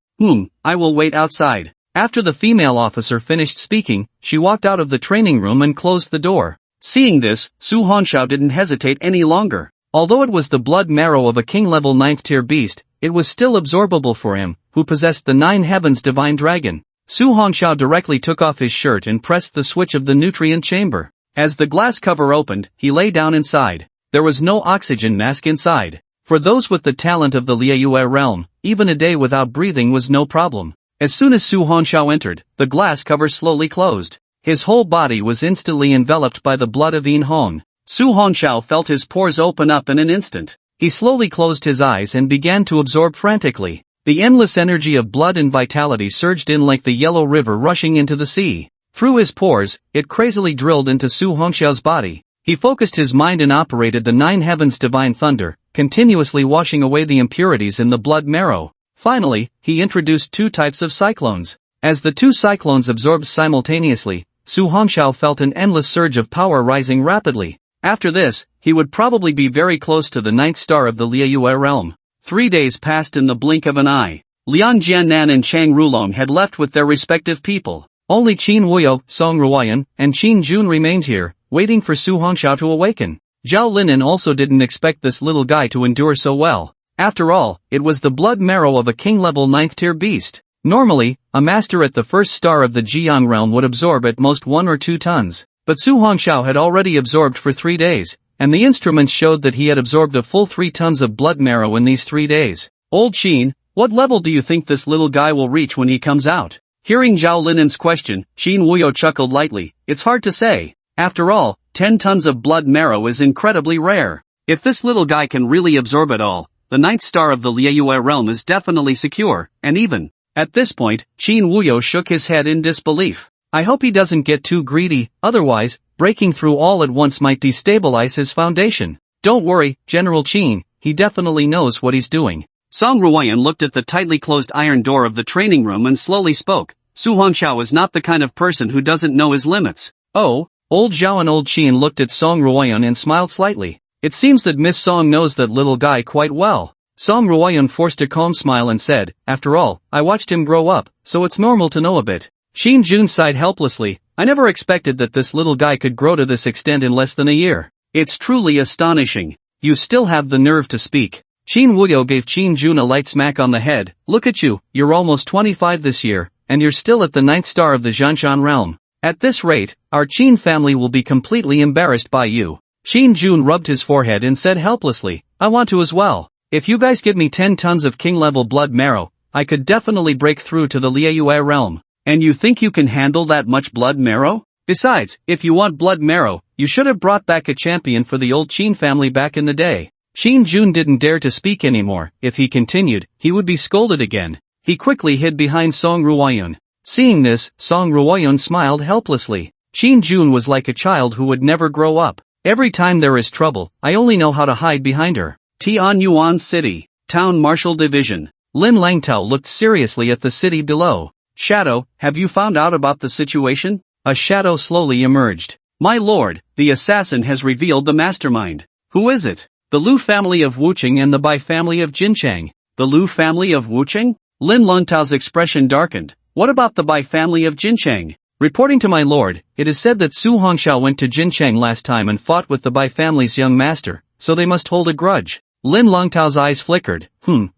I will wait outside. After the female officer finished speaking, she walked out of the training room and closed the door. Seeing this, Su Hongxiao didn't hesitate any longer. Although it was the blood marrow of a king-level 9th tier beast, it was still absorbable for him, who possessed the 9 heavens divine dragon. Su Hongxiao directly took off his shirt and pressed the switch of the nutrient chamber. As the glass cover opened, he lay down inside. There was no oxygen mask inside. For those with the talent of the Liayue realm, even a day without breathing was no problem. As soon as Su Hongxiao entered, the glass cover slowly closed. His whole body was instantly enveloped by the blood of Yin Hong. Su Hongxiao felt his pores open up in an instant. He slowly closed his eyes and began to absorb frantically. The endless energy of blood and vitality surged in like the yellow river rushing into the sea. Through his pores, it crazily drilled into Su Hongxiao's body. He focused his mind and operated the 9 heavens divine thunder, continuously washing away the impurities in the blood marrow. Finally, he introduced 2 types of cyclones. As the 2 cyclones absorbed simultaneously, Su Hongxiao felt an endless surge of power rising rapidly. After this, he would probably be very close to the 9th star of the Liayue realm. 3 days passed in the blink of an eye. Liang Jiannan and Chang Rulong had left with their respective people. Only Qin Wuyo, Song Ruoyan, and Qin Jun remained here, waiting for Su Hongxiao to awaken. Zhao Linan also didn't expect this little guy to endure so well. After all, it was the blood marrow of a king-level 9th tier beast. Normally, a master at the 1st star of the Jiang realm would absorb at most 1 or 2 tons, but Su Hongxiao had already absorbed for 3 days, and the instruments showed that he had absorbed a full 3 tons of blood marrow in these 3 days. Old Qin, what level do you think this little guy will reach when he comes out? Hearing Zhao Linan's question, Qin Wuyo chuckled lightly. It's hard to say. After all, 10 tons of blood marrow is incredibly rare. If this little guy can really absorb it all, the 9th star of the Liayue realm is definitely secure, and even. At this point, Qin Wuyo shook his head in disbelief. I hope he doesn't get too greedy, otherwise, breaking through all at once might destabilize his foundation. Don't worry, General Qin, he definitely knows what he's doing. Song Ruoyan looked at the tightly closed iron door of the training room and slowly spoke. Su Hongxiao is not the kind of person who doesn't know his limits. Oh, old Zhao and old Qin looked at Song Ruoyan and smiled slightly. It seems that Miss Song knows that little guy quite well. Song Ruoyan forced a calm smile and said, after all, I watched him grow up, so it's normal to know a bit. Qin Jun sighed helplessly. I never expected that this little guy could grow to this extent in less than a year. It's truly astonishing. You still have the nerve to speak. Qin Wuyo gave Qin Jun a light smack on the head. Look at you, you're almost 25 this year, and you're still at the 9th star of the Zhanshan realm. At this rate, our Qin family will be completely embarrassed by you. Qin Jun rubbed his forehead and said helplessly, I want to as well. If you guys give me 10 tons of king-level blood marrow, I could definitely break through to the Liayue realm. And you think you can handle that much blood marrow? Besides, if you want blood marrow, you should have brought back a champion for the old Qin family back in the day. Qin Jun didn't dare to speak anymore. If he continued, he would be scolded again. He quickly hid behind Song Ruoyan. Seeing this, Song Ruoyan smiled helplessly. Qin Jun was like a child who would never grow up. Every time there is trouble, I only know how to hide behind her. Tianyuan City, Town Marshal Division. Lin Langtao looked seriously at the city below. Shadow, have you found out about the situation? A shadow slowly emerged. My lord, the assassin has revealed the mastermind. Who is it? The Lu family of Wuqing and the Bai family of Jinchang. The Lu family of Wuqing? Lin Langtao's expression darkened. What about the Bai family of Jinchang? Reporting to my lord, it is said that Su Hongxiao went to Jinchang last time and fought with the Bai family's young master, so they must hold a grudge. Lin Langtao's eyes flickered.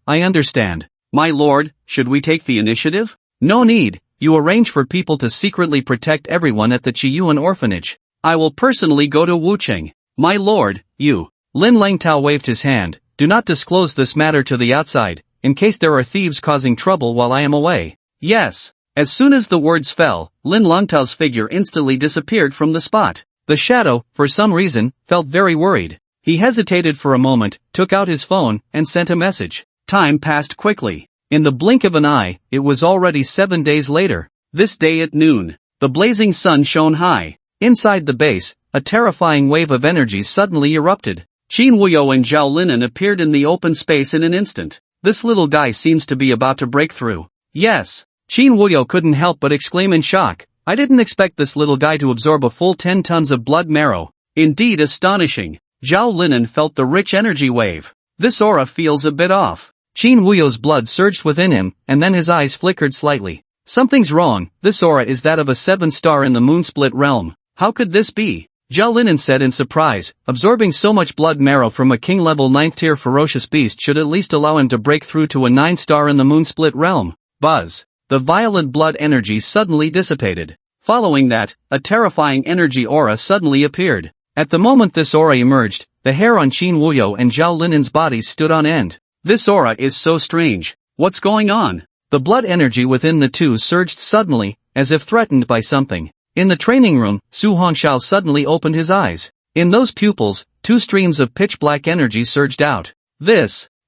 I understand. My lord, should we take the initiative? No need, you arrange for people to secretly protect everyone at the Qiyuan orphanage. I will personally go to Wucheng. My lord, you. Lin Langtao waved his hand. Do not disclose this matter to the outside, in case there are thieves causing trouble while I am away. Yes. As soon as the words fell, Lin Langtao's figure instantly disappeared from the spot. The shadow, for some reason, felt very worried. He hesitated for a moment, took out his phone, and sent a message. Time passed quickly. In the blink of an eye, it was already 7 days later. This day at noon, the blazing sun shone high. Inside the base, a terrifying wave of energy suddenly erupted. Qin Wuyo and Zhao Linan appeared in the open space in an instant. This little guy seems to be about to break through. Yes. Qin Wuyo couldn't help but exclaim in shock. I didn't expect this little guy to absorb a full 10 tons of blood marrow. Indeed astonishing. Zhao Linan felt the rich energy wave. This aura feels a bit off. Qin Wuyo's blood surged within him, and then his eyes flickered slightly. Something's wrong, this aura is that of a 7-star in the Moonsplit realm. How could this be? Zhao Linan said in surprise, absorbing so much blood marrow from a king-level 9th tier ferocious beast should at least allow him to break through to a 9-star in the Moonsplit realm. Buzz. The violent blood energy suddenly dissipated. Following that, a terrifying energy aura suddenly appeared. At the moment this aura emerged, the hair on Qin Wuyo and Zhao Linan's bodies stood on end. This aura is so strange. What's going on? The blood energy within the two surged suddenly, as if threatened by something. In the training room, Su Hongxiao suddenly opened his eyes. In those pupils, 2 streams of pitch-black energy surged out.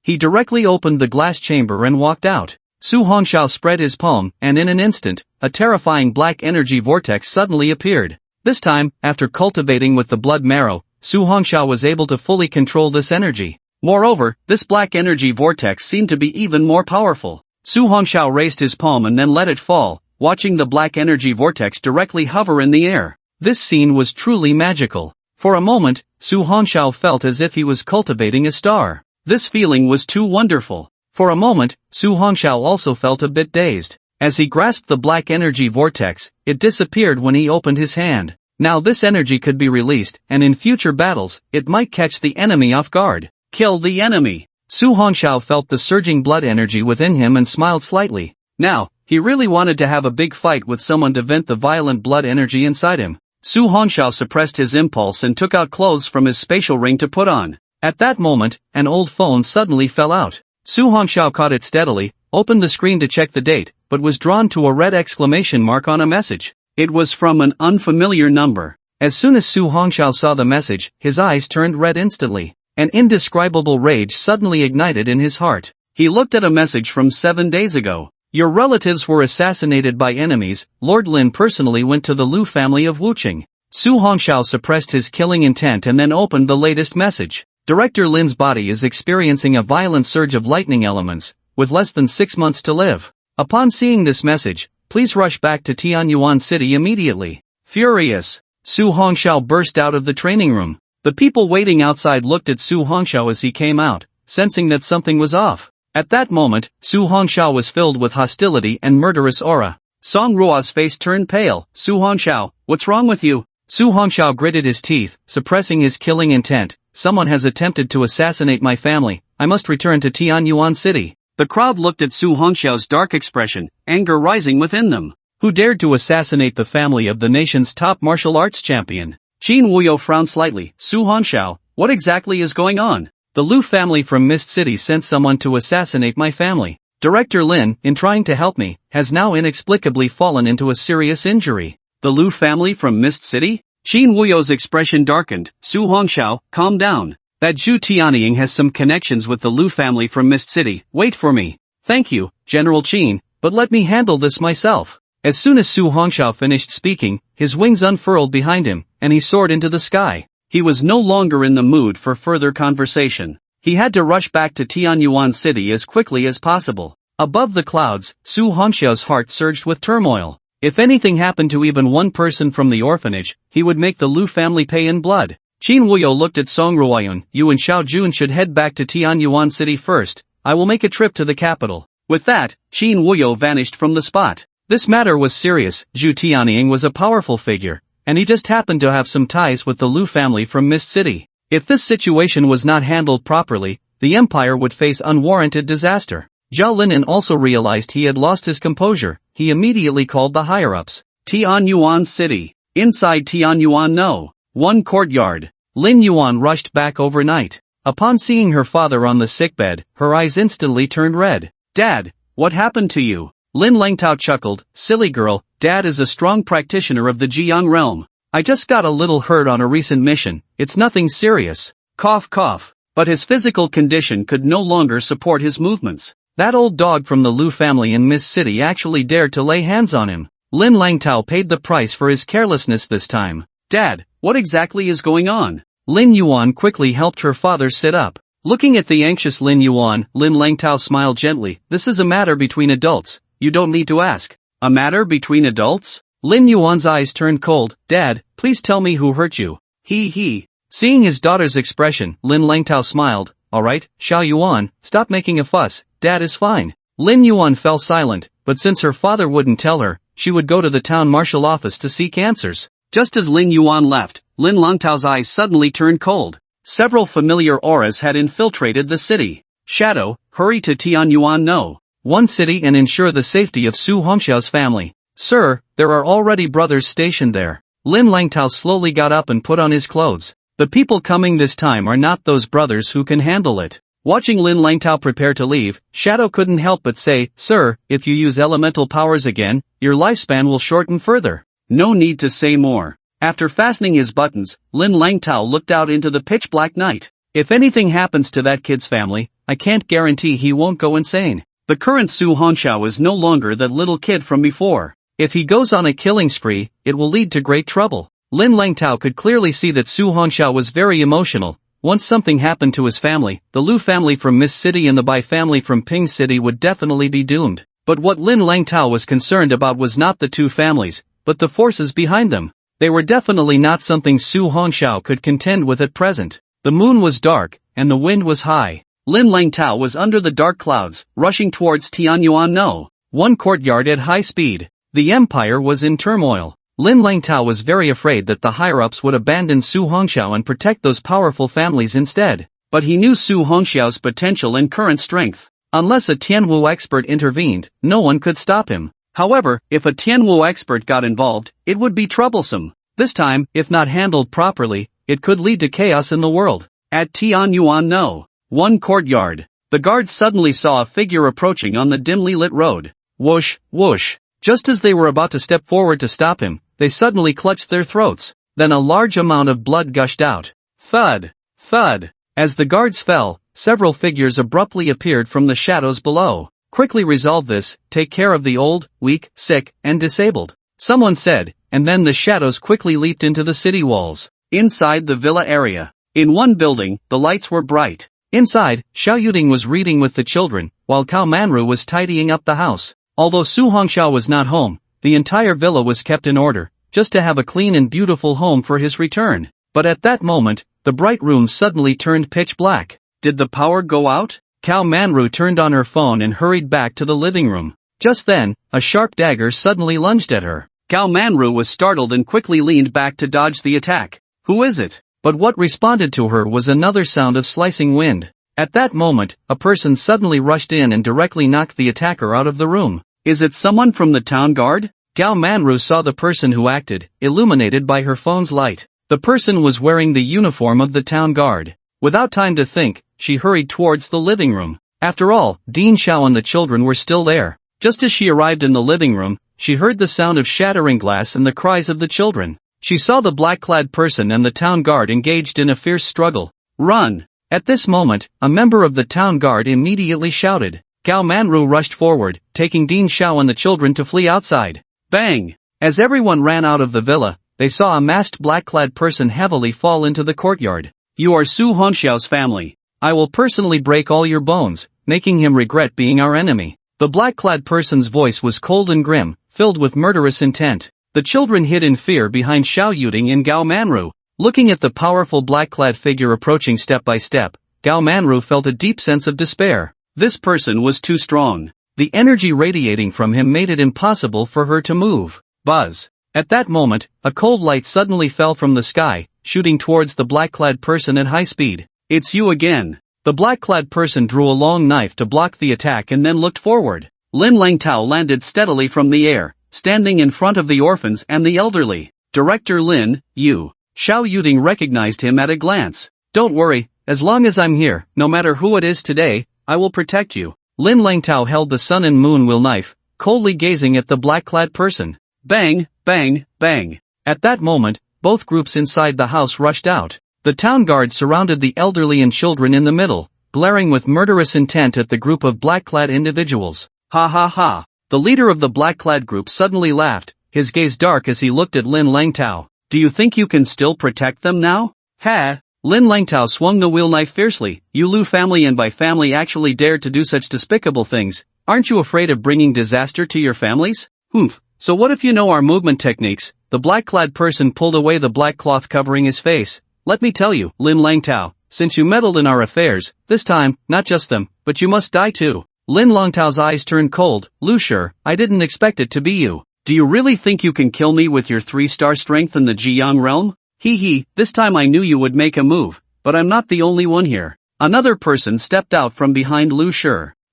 He directly opened the glass chamber and walked out. Su Hongxiao spread his palm, and in an instant, a terrifying black energy vortex suddenly appeared. This time, after cultivating with the blood marrow, Su Hongxiao was able to fully control this energy. Moreover, this black energy vortex seemed to be even more powerful. Su Hongxiao raised his palm and then let it fall, watching the black energy vortex directly hover in the air. This scene was truly magical. For a moment, Su Hongxiao felt as if he was cultivating a star. This feeling was too wonderful. For a moment, Su Hongxiao also felt a bit dazed. As he grasped the black energy vortex, it disappeared when he opened his hand. Now this energy could be released, and in future battles, it might catch the enemy off guard. Kill the enemy. Su Hongxiao felt the surging blood energy within him and smiled slightly. Now, he really wanted to have a big fight with someone to vent the violent blood energy inside him. Su Hongxiao suppressed his impulse and took out clothes from his spatial ring to put on. At that moment, an old phone suddenly fell out. Su Hongxiao caught it steadily, opened the screen to check the date, but was drawn to a red exclamation mark on a message. It was from an unfamiliar number. As soon as Su Hongxiao saw the message, his eyes turned red instantly. An indescribable rage suddenly ignited in his heart. He looked at a message from 7 days ago. Your relatives were assassinated by enemies. Lord Lin personally went to the Lu family of Wuqing. Su Hongxiao suppressed his killing intent and then opened the latest message. Director Lin's body is experiencing a violent surge of lightning elements, with less than 6 months to live. Upon seeing this message, please rush back to Tianyuan City immediately. Furious, Su Hongxiao burst out of the training room. The people waiting outside looked at Su Hongxiao as he came out, sensing that something was off. At that moment, Su Hongxiao was filled with hostility and murderous aura. Song Ruo's face turned pale. Su Hongxiao, what's wrong with you? Su Hongxiao gritted his teeth, suppressing his killing intent. Someone has attempted to assassinate my family. I must return to Tianyuan City. The crowd looked at Su Hongxiao's dark expression, anger rising within them. Who dared to assassinate the family of the nation's top martial arts champion? Qin Wuyo frowned slightly. Su Hongxiao, what exactly is going on? The Lu family from Mist City sent someone to assassinate my family. Director Lin, in trying to help me, has now inexplicably fallen into a serious injury. The Lu family from Mist City? Qin Wuyo's expression darkened. Su Hongxiao, calm down. That Zhu Tianying has some connections with the Lu family from Mist City. Wait for me. Thank you, General Qin, but let me handle this myself. As soon as Su Hongxiao finished speaking, his wings unfurled behind him, and he soared into the sky. He was no longer in the mood for further conversation. He had to rush back to Tianyuan City as quickly as possible. Above the clouds, Su Hongxiao's heart surged with turmoil. If anything happened to even one person from the orphanage, he would make the Lu family pay in blood. Qin Wuyo looked at Song Ruoyun. You and Xiao Jun should head back to Tianyuan City first. I will make a trip to the capital. With that, Qin Wuyo vanished from the spot. This matter was serious. Zhu Tianying was a powerful figure, and he just happened to have some ties with the Lu family from Mist City. If this situation was not handled properly, the empire would face unwarranted disaster. Zhao Linen also realized he had lost his composure. He immediately called the higher-ups. Tianyuan City. Inside Tianyuan No. 1 courtyard. Lin Yuan rushed back overnight. Upon seeing her father on the sickbed, her eyes instantly turned red. Dad, what happened to you? Lin Langtao chuckled. Silly girl, Dad is a strong practitioner of the Jiang realm. I just got a little hurt on a recent mission. It's nothing serious. Cough cough. But his physical condition could no longer support his movements. That old dog from the Lu family in Mist City actually dared to lay hands on him. Lin Langtao paid the price for his carelessness this time. Dad, what exactly is going on? Lin Yuan quickly helped her father sit up. Looking at the anxious Lin Yuan, Lin Langtao smiled gently. This is a matter between adults. You don't need to ask. A matter between adults? Lin Yuan's eyes turned cold. Dad, please tell me who hurt you. He. Seeing his daughter's expression, Lin Langtao smiled. Alright, Xiao Yuan, stop making a fuss. Dad is fine. Lin Yuan fell silent, but since her father wouldn't tell her, she would go to the town marshal office to seek answers. Just as Lin Yuan left, Lin Langtao's eyes suddenly turned cold. Several familiar auras had infiltrated the city. Shadow, hurry to Tianyuan No. 1 city and ensure the safety of Su Hongxiao's family. Sir, there are already brothers stationed there. Lin Langtao slowly got up and put on his clothes. The people coming this time are not those brothers who can handle it. Watching Lin Langtao prepare to leave, Shadow couldn't help but say, Sir, if you use elemental powers again, your lifespan will shorten further. No need to say more. After fastening his buttons, Lin Langtao looked out into the pitch-black night. If anything happens to that kid's family, I can't guarantee he won't go insane. The current Su Hongxiao is no longer that little kid from before. If he goes on a killing spree, it will lead to great trouble. Lin Langtao could clearly see that Su Hongxiao was very emotional. Once something happened to his family, the Lu family from Miss City and the Bai family from Ping City would definitely be doomed. But what Lin Langtao was concerned about was not the two families, but the forces behind them. They were definitely not something Su Hongxiao could contend with at present. The moon was dark, and the wind was high. Lin Langtao was under the dark clouds, rushing towards Tianyuan No. One courtyard at high speed. The empire was in turmoil. Lin Langtao was very afraid that the higher-ups would abandon Su Hongxiao and protect those powerful families instead. But he knew Su Hongxiao's potential and current strength. Unless a Tianwu expert intervened, no one could stop him. However, if a Tianwu expert got involved, it would be troublesome. This time, if not handled properly, it could lead to chaos in the world. At Tianyuan No. One courtyard. The guards suddenly saw a figure approaching on the dimly lit road. Whoosh, whoosh. Just as they were about to step forward to stop him, they suddenly clutched their throats. Then a large amount of blood gushed out. Thud, thud. As the guards fell, several figures abruptly appeared from the shadows below. Quickly resolve this, take care of the old, weak, sick, and disabled. Someone said, and then the shadows quickly leaped into the city walls. Inside the villa area. In one building, the lights were bright. Inside, Xiao Yuding was reading with the children, while Cao Manru was tidying up the house. Although Su Hongxiao was not home, the entire villa was kept in order, just to have a clean and beautiful home for his return. But at that moment, the bright room suddenly turned pitch black. Did the power go out? Cao Manru turned on her phone and hurried back to the living room. Just then, a sharp dagger suddenly lunged at her. Cao Manru was startled and quickly leaned back to dodge the attack. Who is it? But what responded to her was another sound of slicing wind. At that moment, a person suddenly rushed in and directly knocked the attacker out of the room. Is it someone from the town guard? Cao Manru saw the person who acted, illuminated by her phone's light. The person was wearing the uniform of the town guard. Without time to think, she hurried towards the living room. After all, Dean Xiao and the children were still there. Just as she arrived in the living room, she heard the sound of shattering glass and the cries of the children. She saw the black-clad person and the town guard engaged in a fierce struggle. Run! At this moment, a member of the town guard immediately shouted. Cao Manru rushed forward, taking Dean Xiao and the children to flee outside. Bang! As everyone ran out of the villa, they saw a masked black-clad person heavily fall into the courtyard. You are Su Hongxiao's family. I will personally break all your bones, making him regret being our enemy. The black-clad person's voice was cold and grim, filled with murderous intent. The children hid in fear behind Xiao Yuding and Cao Manru. Looking at the powerful black-clad figure approaching step by step, Cao Manru felt a deep sense of despair. This person was too strong. The energy radiating from him made it impossible for her to move. Buzz. At that moment, a cold light suddenly fell from the sky, shooting towards the black-clad person at high speed. It's you again. The black-clad person drew a long knife to block the attack and then looked forward. Lin Langtao landed steadily from the air, standing in front of the orphans and the elderly. Director Lin, you. Xiao Yuding recognized him at a glance. Don't worry, as long as I'm here, no matter who it is today, I will protect you. Lin Langtao held the sun and moon wheel knife, coldly gazing at the black-clad person. Bang, bang, bang. At that moment, both groups inside the house rushed out. The town guard surrounded the elderly and children in the middle, glaring with murderous intent at the group of black-clad individuals. Ha ha ha. The leader of the black-clad group suddenly laughed, his gaze dark as he looked at Lin Langtao. Do you think you can still protect them now? Ha! Lin Langtao swung the wheel knife fiercely. You Lu family and Bai family actually dared to do such despicable things. Aren't you afraid of bringing disaster to your families? Humph. So what if you know our movement techniques? The black-clad person pulled away the black cloth covering his face. Let me tell you, Lin Langtao, since you meddled in our affairs, this time, not just them, but you must die too. Lin Langtao's eyes turned cold. Lu Shi, I didn't expect it to be you. Do you really think you can kill me with your 3-star strength in the Jiyang realm? Hee, this time I knew you would make a move, but I'm not the only one here. Another person stepped out from behind Lu Shi.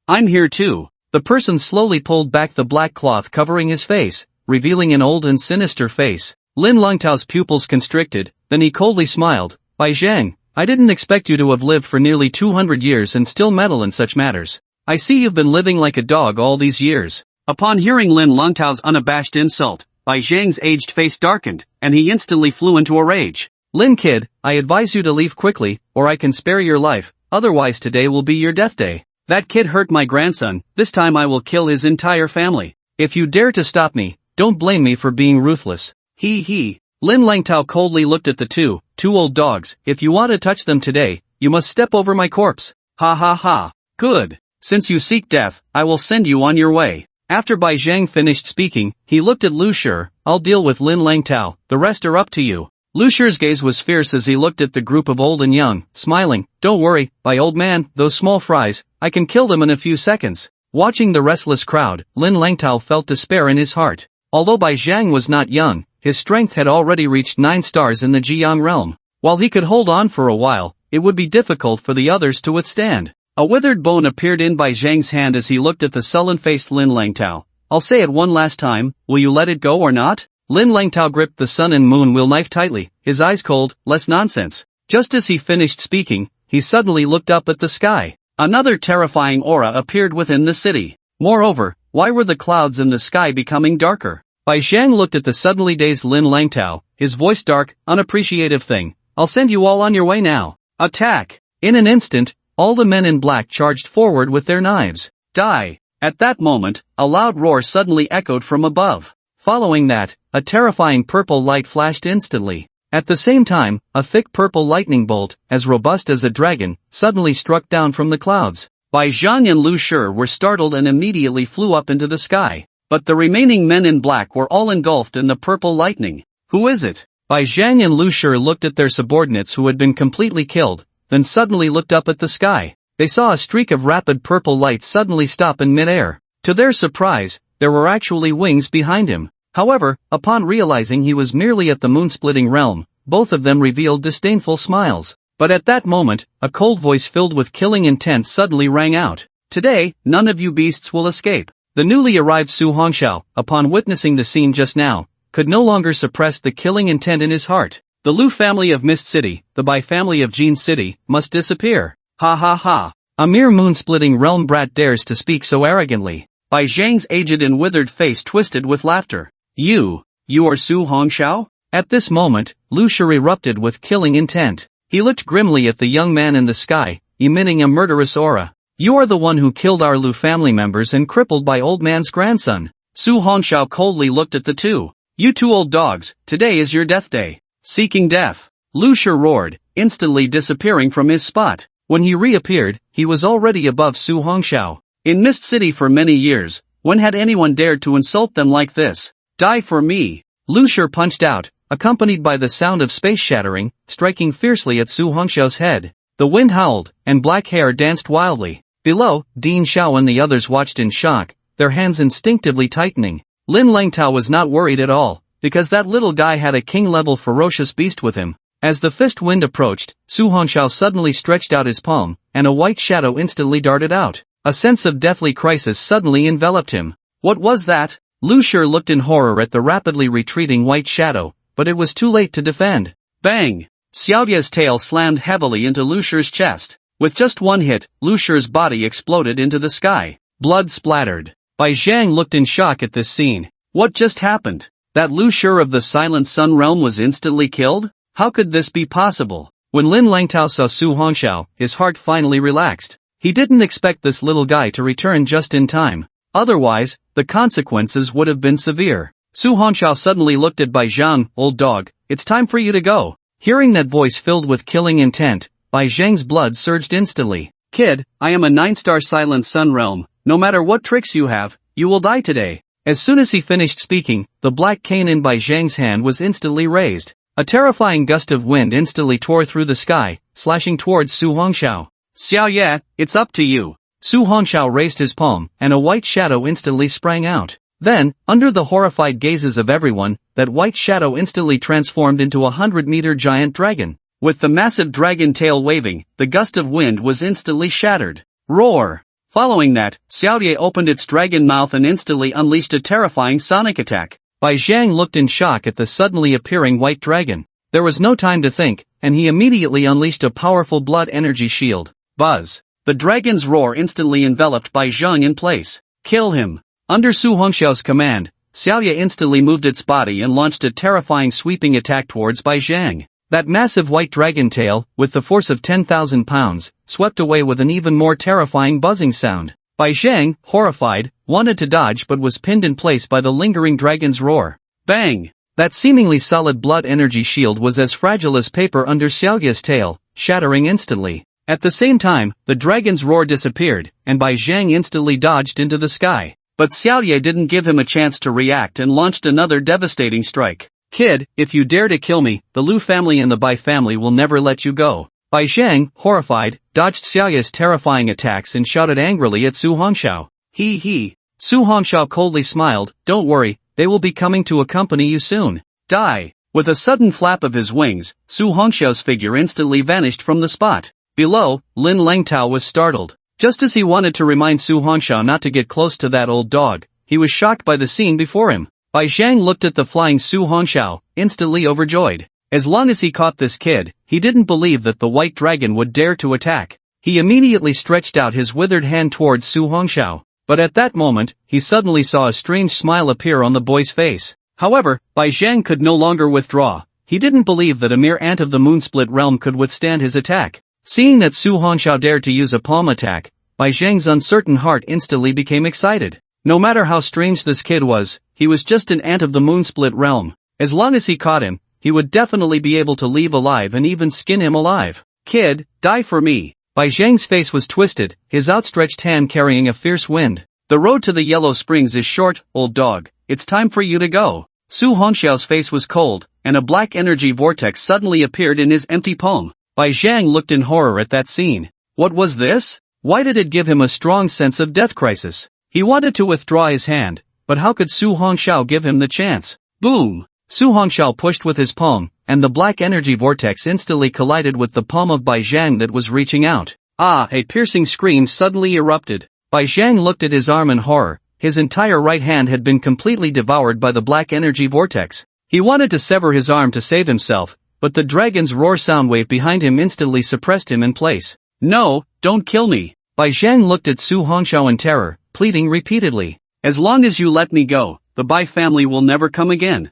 I'm here too. The person slowly pulled back the black cloth covering his face, revealing an old and sinister face. Lin Langtao's pupils constricted, then he coldly smiled. Bai Zhang, I didn't expect you to have lived for nearly 200 years and still meddle in such matters. I see you've been living like a dog all these years. Upon hearing Lin Langtao's unabashed insult, Bai Zhang's aged face darkened, and he instantly flew into a rage. Lin kid, I advise you to leave quickly, or I can spare your life, otherwise today will be your death day. That kid hurt my grandson, this time I will kill his entire family. If you dare to stop me, don't blame me for being ruthless. He. Lin Langtao coldly looked at the two old dogs. If you want to touch them today, you must step over my corpse. Ha ha ha. Good. Since you seek death, I will send you on your way. After Bai Zhang finished speaking, he looked at Lu Shi. I'll deal with Lin Langtao, the rest are up to you. Lu Shi's gaze was fierce as he looked at the group of old and young, smiling. Don't worry, Bai old man, those small fries, I can kill them in a few seconds. Watching the restless crowd, Lin Langtao felt despair in his heart. Although Bai Zhang was not young, his strength had already reached 9 stars in the Jiang realm. While he could hold on for a while, it would be difficult for the others to withstand. A withered bone appeared in Bai Zhang's hand as he looked at the sullen-faced Lin Langtao. I'll say it one last time, will you let it go or not? Lin Langtao gripped the sun and moon wheel knife tightly, his eyes cold. Less nonsense. Just as he finished speaking, he suddenly looked up at the sky. Another terrifying aura appeared within the city. Moreover, why were the clouds in the sky becoming darker? Bai Zhang looked at the suddenly dazed Lin Langtao, his voice dark, unappreciative thing. I'll send you all on your way now. Attack! In an instant, all the men in black charged forward with their knives. Die! At that moment, a loud roar suddenly echoed from above. Following that, a terrifying purple light flashed instantly. At the same time, a thick purple lightning bolt, as robust as a dragon, suddenly struck down from the clouds. Bai Zhang and Lu Shi were startled and immediately flew up into the sky. But the remaining men in black were all engulfed in the purple lightning. Who is it? Bai Zhang and Lu Shi looked at their subordinates who had been completely killed, then suddenly looked up at the sky. They saw a streak of rapid purple light suddenly stop in midair. To their surprise, there were actually wings behind him. However, upon realizing he was merely at the moon-splitting realm, both of them revealed disdainful smiles. But at that moment, a cold voice filled with killing intent suddenly rang out. Today, none of you beasts will escape. The newly arrived Su Hongxiao, upon witnessing the scene just now, could no longer suppress the killing intent in his heart. The Lu family of Mist City, the Bai family of Jin City, must disappear. Ha ha ha. A mere moon-splitting realm brat dares to speak so arrogantly. Bai Zhang's aged and withered face twisted with laughter. You are Su Hongxiao? At this moment, Lu Shi erupted with killing intent. He looked grimly at the young man in the sky, emitting a murderous aura. You are the one who killed our Lu family members and crippled Bai old man's grandson. Su Hongxiao coldly looked at the two. You two old dogs, today is your death day. Seeking death. Lu Shi roared, instantly disappearing from his spot. When he reappeared, he was already above Su Hongxiao. In Mist City for many years, when had anyone dared to insult them like this? Die for me. Lu Shi punched out, accompanied by the sound of space shattering, striking fiercely at Su Hongxiao's head. The wind howled, and black hair danced wildly. Below, Dean Xiao and the others watched in shock, their hands instinctively tightening. Lin Langtao was not worried at all, because that little guy had a king-level ferocious beast with him. As the fist wind approached, Su Hongxiao suddenly stretched out his palm, and a white shadow instantly darted out. A sense of deathly crisis suddenly enveloped him. What was that? Lu Shi looked in horror at the rapidly retreating white shadow, but it was too late to defend. Bang! Xiaoye's tail slammed heavily into Lu Shi's chest. With just one hit, Lu Shi's body exploded into the sky. Blood splattered. Bai Zhang looked in shock at this scene. What just happened? That Lu Shi of the Silent Sun realm was instantly killed? How could this be possible? When Lin Langtao saw Su Hongxiao, his heart finally relaxed. He didn't expect this little guy to return just in time. Otherwise, the consequences would have been severe. Su Hongxiao suddenly looked at Bai Zhang. Old dog, it's time for you to go. Hearing that voice filled with killing intent, Bai Zhang's blood surged instantly. Kid, I am a 9-star Silent Sun realm. No matter what tricks you have, you will die today. As soon as he finished speaking, the black cane in Bai Zhang's hand was instantly raised. A terrifying gust of wind instantly tore through the sky, slashing towards Su Hongxiao. Xiaoye, it's up to you. Su Hongxiao raised his palm, and a white shadow instantly sprang out. Then, under the horrified gazes of everyone, that white shadow instantly transformed into a 100-meter giant dragon. With the massive dragon tail waving, the gust of wind was instantly shattered. Roar! Following that, Xiaoye opened its dragon mouth and instantly unleashed a terrifying sonic attack. Bai Zhang looked in shock at the suddenly appearing white dragon. There was no time to think, and he immediately unleashed a powerful blood energy shield. Buzz! The dragon's roar instantly enveloped Bai Zhang in place. Kill him! Under Su Hongxiao's command, Xiaoye instantly moved its body and launched a terrifying sweeping attack towards Bai Zhang. That massive white dragon tail, with the force of 10,000 pounds, swept away with an even more terrifying buzzing sound. Bai Zhang, horrified, wanted to dodge but was pinned in place by the lingering dragon's roar. Bang! That seemingly solid blood energy shield was as fragile as paper under Xiaoya's tail, shattering instantly. At the same time, the dragon's roar disappeared, and Bai Zhang instantly dodged into the sky. But Xiaoya didn't give him a chance to react and launched another devastating strike. Kid, if you dare to kill me, the Lu family and the Bai family will never let you go. Bai Zhang, horrified, dodged Xiaoya's terrifying attacks and shouted angrily at Su Hongxiao. He. Su Hongxiao coldly smiled, don't worry, they will be coming to accompany you soon. Die. With a sudden flap of his wings, Su Hongxiao's figure instantly vanished from the spot. Below, Lin Langtao was startled. Just as he wanted to remind Su Hongxiao not to get close to that old dog, he was shocked by the scene before him. Bai Zhang looked at the flying Su Hongxiao, instantly overjoyed. As long as he caught this kid, he didn't believe that the white dragon would dare to attack. He immediately stretched out his withered hand towards Su Hongxiao. But at that moment, he suddenly saw a strange smile appear on the boy's face. However, Bai Zhang could no longer withdraw. He didn't believe that a mere ant of the Moonsplit realm could withstand his attack. Seeing that Su Hongxiao dared to use a palm attack, Bai Zhang's uncertain heart instantly became excited. No matter how strange this kid was, he was just an ant of the Moonsplit realm. As long as he caught him, he would definitely be able to leave alive and even skin him alive. Kid, die for me. Bai Zhang's face was twisted, his outstretched hand carrying a fierce wind. The road to the Yellow Springs is short, old dog. It's time for you to go. Su Hongxiao's face was cold, and a black energy vortex suddenly appeared in his empty palm. Bai Zhang looked in horror at that scene. What was this? Why did it give him a strong sense of death crisis? He wanted to withdraw his hand, but how could Su Hongxiao give him the chance? Boom! Su Hongxiao pushed with his palm, and the black energy vortex instantly collided with the palm of Bai Zhang that was reaching out. A piercing scream suddenly erupted. Bai Zhang looked at his arm in horror. His entire right hand had been completely devoured by the black energy vortex. He wanted to sever his arm to save himself, but the dragon's roar sound wave behind him instantly suppressed him in place. No, don't kill me. Bai Zhang looked at Su Hongxiao in terror, pleading repeatedly. As long as you let me go, the Bai family will never come again.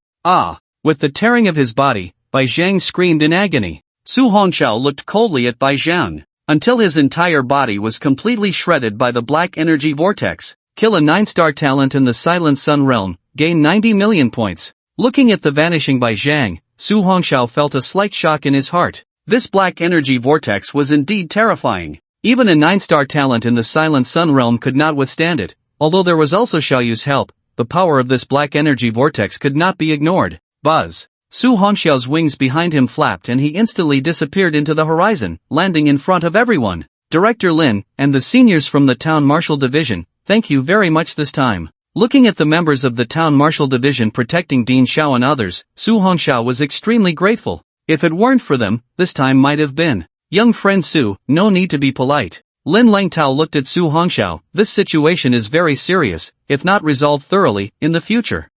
With the tearing of his body, Bai Zhang screamed in agony. Su Hongxiao looked coldly at Bai Zhang, until his entire body was completely shredded by the black energy vortex. Kill a 9-star talent in the Silent Sun realm, gain 90 million points. Looking at the vanishing Bai Zhang, Su Hongxiao felt a slight shock in his heart. This black energy vortex was indeed terrifying. Even a 9-star talent in the Silent Sun realm could not withstand it. Although there was also Xiaoyu's help, the power of this black energy vortex could not be ignored. Buzz. Su Hongxiao's wings behind him flapped and he instantly disappeared into the horizon, landing in front of everyone. Director Lin, and the seniors from the Town Marshal Division, thank you very much this time. Looking at the members of the Town Marshal Division protecting Dean Xiao and others, Su Hongxiao was extremely grateful. If it weren't for them, this time might have been. Young friend Su, no need to be polite. Lin Langtao looked at Su Hongxiao. This situation is very serious, if not resolved thoroughly, in the future.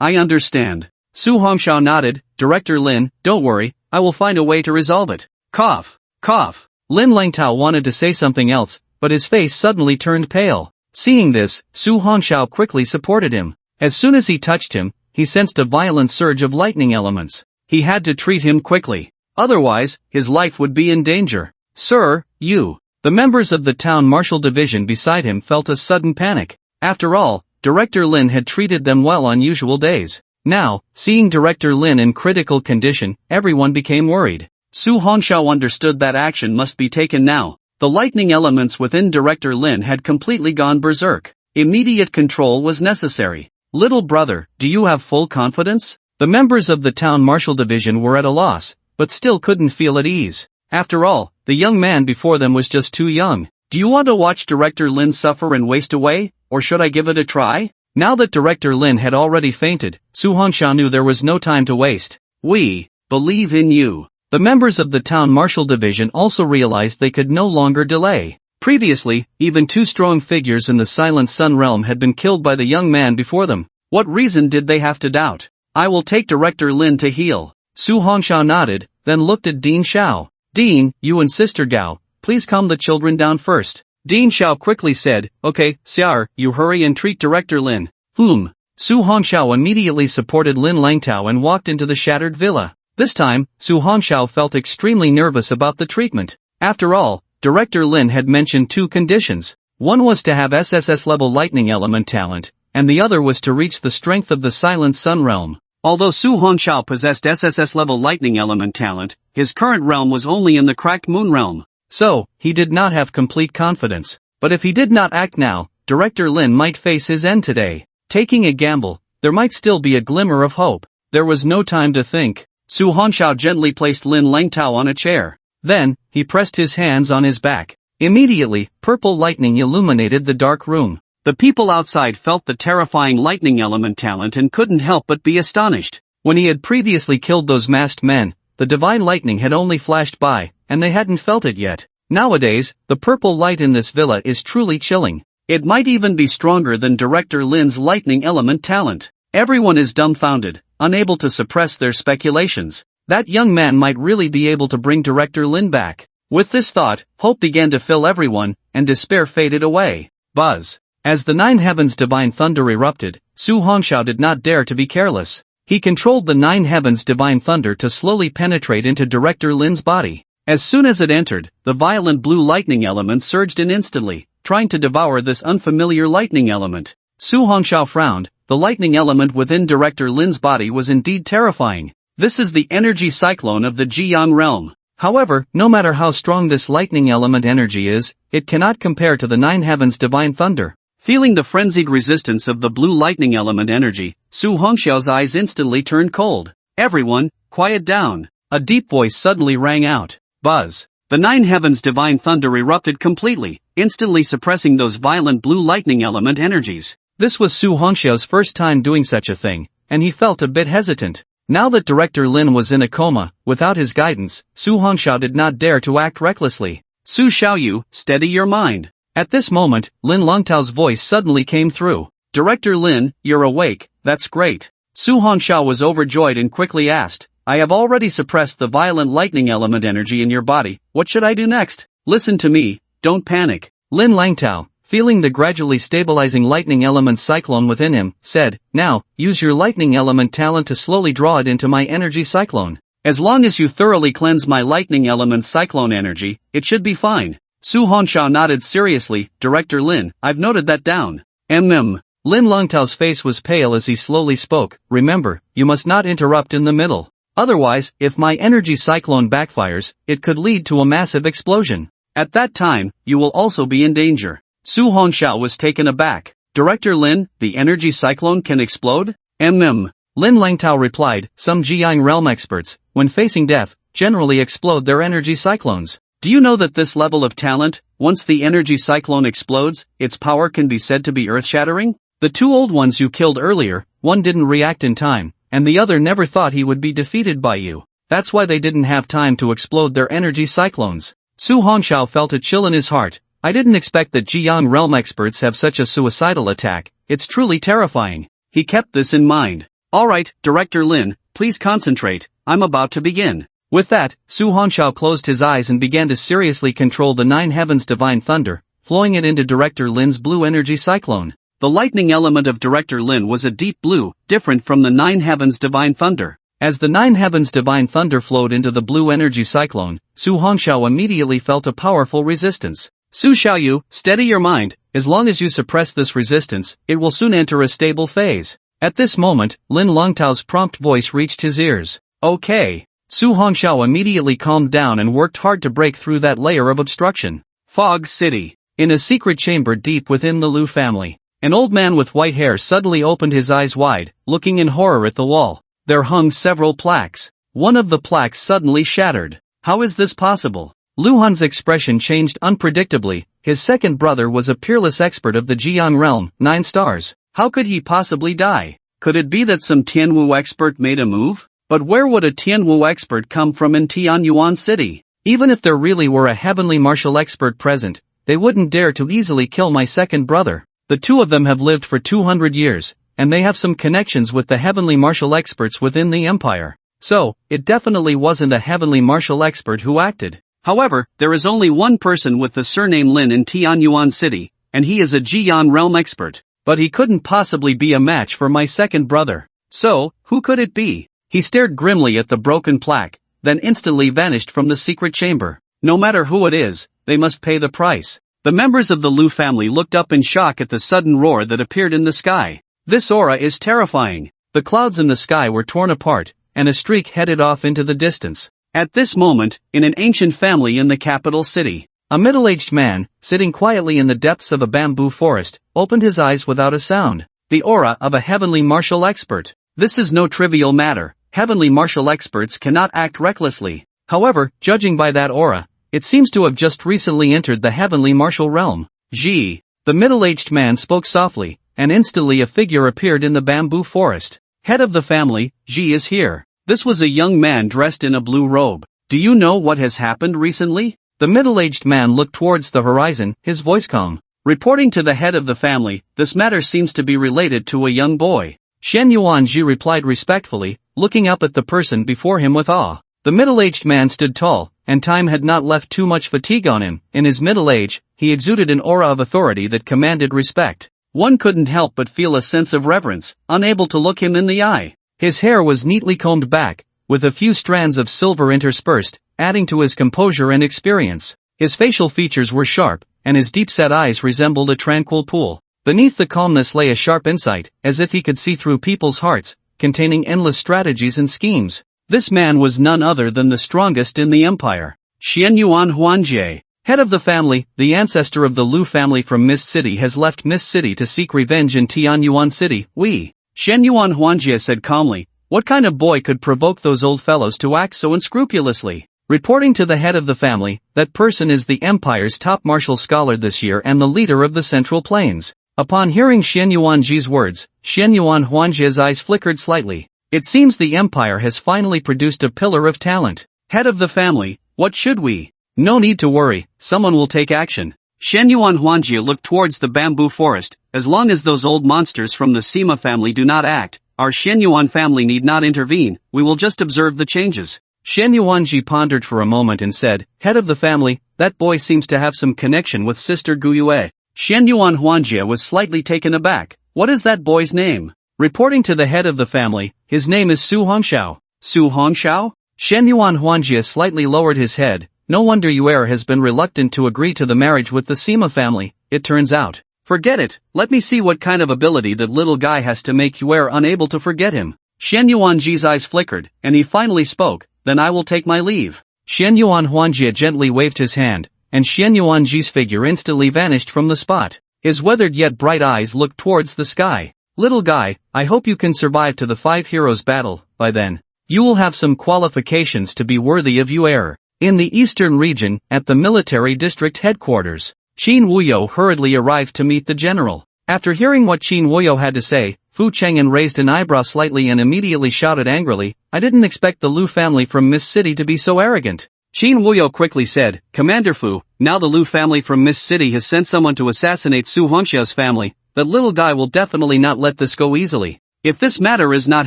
I understand. Su Hongxiao nodded. Director Lin, don't worry, I will find a way to resolve it. Cough. Cough. Lin Langtao wanted to say something else, but his face suddenly turned pale. Seeing this, Su Hongxiao quickly supported him. As soon as he touched him, he sensed a violent surge of lightning elements. He had to treat him quickly. Otherwise, his life would be in danger. Sir, you. The members of the Town Marshal Division beside him felt a sudden panic. After all, Director Lin had treated them well on usual days. Now, seeing Director Lin in critical condition, everyone became worried. Su Hongxiao understood that action must be taken now. The lightning elements within Director Lin had completely gone berserk. Immediate control was necessary. Little brother, do you have full confidence? The members of the Town Marshal Division were at a loss, but still couldn't feel at ease. After all, the young man before them was just too young. Do you want to watch Director Lin suffer and waste away, or should I give it a try? Now that Director Lin had already fainted, Su Hongxiao knew there was no time to waste. We believe in you. The members of the Town Marshal Division also realized they could no longer delay. Previously, even two strong figures in the Silent Sun realm had been killed by the young man before them. What reason did they have to doubt? I will take Director Lin to heal. Su Hongxiao nodded, then looked at Dean Xiao. Dean, you and Sister Gao, please calm the children down first. Dean Xiao quickly said, okay, Xiao, you hurry and treat Director Lin. Su Hongxiao immediately supported Lin Langtao and walked into the shattered villa. This time, Su Hongxiao felt extremely nervous about the treatment. After all, Director Lin had mentioned 2 conditions. One was to have SSS-level lightning element talent, and the other was to reach the strength of the Silent Sun realm. Although Su Hongxiao possessed SSS-level lightning element talent, his current realm was only in the cracked moon realm. So, he did not have complete confidence. But if he did not act now, Director Lin might face his end today. Taking a gamble, there might still be a glimmer of hope. There was no time to think. Su Hongxiao gently placed Lin Langtao on a chair. Then, he pressed his hands on his back. Immediately, purple lightning illuminated the dark room. The people outside felt the terrifying lightning element talent and couldn't help but be astonished. When he had previously killed those masked men, the divine lightning had only flashed by, and they hadn't felt it yet. Nowadays, the purple light in this villa is truly chilling. It might even be stronger than Director Lin's lightning element talent. Everyone is dumbfounded, unable to suppress their speculations. That young man might really be able to bring Director Lin back. With this thought, hope began to fill everyone, and despair faded away. Buzz. As the 9 heavens divine thunder erupted, Su Hongxiao did not dare to be careless. He controlled the 9 heavens divine thunder to slowly penetrate into Director Lin's body. As soon as it entered, the violent blue lightning element surged in instantly, trying to devour this unfamiliar lightning element. Su Hongxiao frowned. The lightning element within Director Lin's body was indeed terrifying. This is the energy cyclone of the Jiyang realm. However, no matter how strong this lightning element energy is, it cannot compare to the 9 heavens divine thunder. Feeling the frenzied resistance of the blue lightning element energy, Su Hongxiao's eyes instantly turned cold. Everyone, quiet down. A deep voice suddenly rang out. Buzz. The 9 heavens divine thunder erupted completely, instantly suppressing those violent blue lightning element energies. This was Su Hongxiao's first time doing such a thing, and he felt a bit hesitant. Now that Director Lin was in a coma, without his guidance, Su Hongxiao did not dare to act recklessly. Su Xiaoyu, steady your mind. At this moment, Lin Langtao's voice suddenly came through. Director Lin, you're awake, that's great. Su Hongxiao was overjoyed and quickly asked, I have already suppressed the violent lightning element energy in your body, what should I do next? Listen to me, don't panic. Lin Langtao, feeling the gradually stabilizing lightning element cyclone within him, said, now, use your lightning element talent to slowly draw it into my energy cyclone. As long as you thoroughly cleanse my lightning element cyclone energy, it should be fine. Su Hongxiao nodded seriously, Director Lin, I've noted that down. Lin Langtao's face was pale as he slowly spoke, remember, you must not interrupt in the middle. Otherwise, if my energy cyclone backfires, it could lead to a massive explosion. At that time, you will also be in danger. Su Hongxiao was taken aback. Director Lin, the energy cyclone can explode? Lin Langtao replied, some Jiyang realm experts, when facing death, generally explode their energy cyclones. Do you know that this level of talent, once the energy cyclone explodes, its power can be said to be earth-shattering? The 2 old ones you killed earlier, one didn't react in time, and the other never thought he would be defeated by you. That's why they didn't have time to explode their energy cyclones. Su Hongxiao felt a chill in his heart. I didn't expect that Jiyang realm experts have such a suicidal attack, it's truly terrifying. He kept this in mind. Alright, Director Lin, please concentrate, I'm about to begin. With that, Su Hongxiao closed his eyes and began to seriously control the 9 heavens divine thunder, flowing it into Director Lin's blue energy cyclone. The lightning element of Director Lin was a deep blue, different from the 9 heavens divine thunder. As the 9 heavens divine thunder flowed into the blue energy cyclone, Su Hongxiao immediately felt a powerful resistance. Su Xiaoyu, steady your mind, as long as you suppress this resistance, it will soon enter a stable phase. At this moment, Lin Langtao's prompt voice reached his ears. Okay. Su Hongxiao immediately calmed down and worked hard to break through that layer of obstruction. Fog City. In a secret chamber deep within the Lu family, an old man with white hair suddenly opened his eyes wide, looking in horror at the wall. There hung several plaques. One of the plaques suddenly shattered. How is this possible? Lu Han's expression changed unpredictably. His second brother was a peerless expert of the Jiyang realm, 9 stars. How could he possibly die? Could it be that some Tianwu expert made a move? But where would a Tianwu expert come from in Tianyuan City? Even if there really were a heavenly martial expert present, they wouldn't dare to easily kill my second brother. The 2 of them have lived for 200 years, and they have some connections with the heavenly martial experts within the empire. So, it definitely wasn't a heavenly martial expert who acted. However, there is only one person with the surname Lin in Tianyuan City, and he is a Jiyang realm expert. But he couldn't possibly be a match for my second brother. So, who could it be? He stared grimly at the broken plaque, then instantly vanished from the secret chamber. No matter who it is, they must pay the price. The members of the Lu family looked up in shock at the sudden roar that appeared in the sky. This aura is terrifying. The clouds in the sky were torn apart, and a streak headed off into the distance. At this moment, in an ancient family in the capital city, a middle-aged man, sitting quietly in the depths of a bamboo forest, opened his eyes without a sound. The aura of a heavenly martial expert. This is no trivial matter. Heavenly martial experts cannot act recklessly. However, judging by that aura, it seems to have just recently entered the heavenly martial realm. Ji. The middle-aged man spoke softly, and instantly a figure appeared in the bamboo forest. Head of the family, Ji is here. This was a young man dressed in a blue robe. Do you know what has happened recently? The middle-aged man looked towards the horizon, his voice calm. Reporting to the head of the family, this matter seems to be related to a young boy. Shen Yuanji replied respectfully, looking up at the person before him with awe. The middle-aged man stood tall, and time had not left too much fatigue on him. In his middle age, he exuded an aura of authority that commanded respect. One couldn't help but feel a sense of reverence, unable to look him in the eye. His hair was neatly combed back, with a few strands of silver interspersed, adding to his composure and experience. His facial features were sharp, and his deep-set eyes resembled a tranquil pool. Beneath the calmness lay a sharp insight, as if he could see through people's hearts, containing endless strategies and schemes. This man was none other than the strongest in the empire. Xian Yuan Huanjie, head of the family, the ancestor of the Lu family from Mist City, has left Mist City to seek revenge in Tianyuan City. Xian Yuan Huanjie said calmly, what kind of boy could provoke those old fellows to act so unscrupulously? Reporting to the head of the family, that person is the empire's top martial scholar this year and the leader of the Central Plains. Upon hearing Xian Yuanji's words, Xian Yuan Huanjie's eyes flickered slightly. It seems the empire has finally produced a pillar of talent. Head of the family, what should we? No need to worry, someone will take action. Shen Yuan Huanjie looked towards the bamboo forest. As long as those old monsters from the Sima family do not act, our Shen Yuan family need not intervene, we will just observe the changes. Shen Yuanji pondered for a moment and said, head of the family, that boy seems to have some connection with Sister Guyue. Shen Yuan Huanjie was slightly taken aback. What is that boy's name? Reporting to the head of the family, his name is Su Hongxiao. Su Hongxiao? Shen Yuan Huanjie slightly lowered his head. No wonder Yuer has been reluctant to agree to the marriage with the Sima family, it turns out. Forget it, let me see what kind of ability that little guy has to make Yuer unable to forget him. Shen Yuanji's eyes flickered, and he finally spoke, then I will take my leave. Shen Yuan Huanjie gently waved his hand, and Shen Yuanji's figure instantly vanished from the spot. His weathered yet bright eyes looked towards the sky. Little guy, I hope you can survive to the 5 heroes battle. By then, you will have some qualifications to be worthy of Yuer. In the eastern region, at the military district headquarters, Qin Wuyo hurriedly arrived to meet the general. After hearing what Qin Wuyo had to say, Fu Cheng'an raised an eyebrow slightly and immediately shouted angrily, I didn't expect the Lu family from Mist City to be so arrogant. Qin Wuyo quickly said, Commander Fu, now the Lu family from Mist City has sent someone to assassinate Su Hongxiao's family. That little guy will definitely not let this go easily. If this matter is not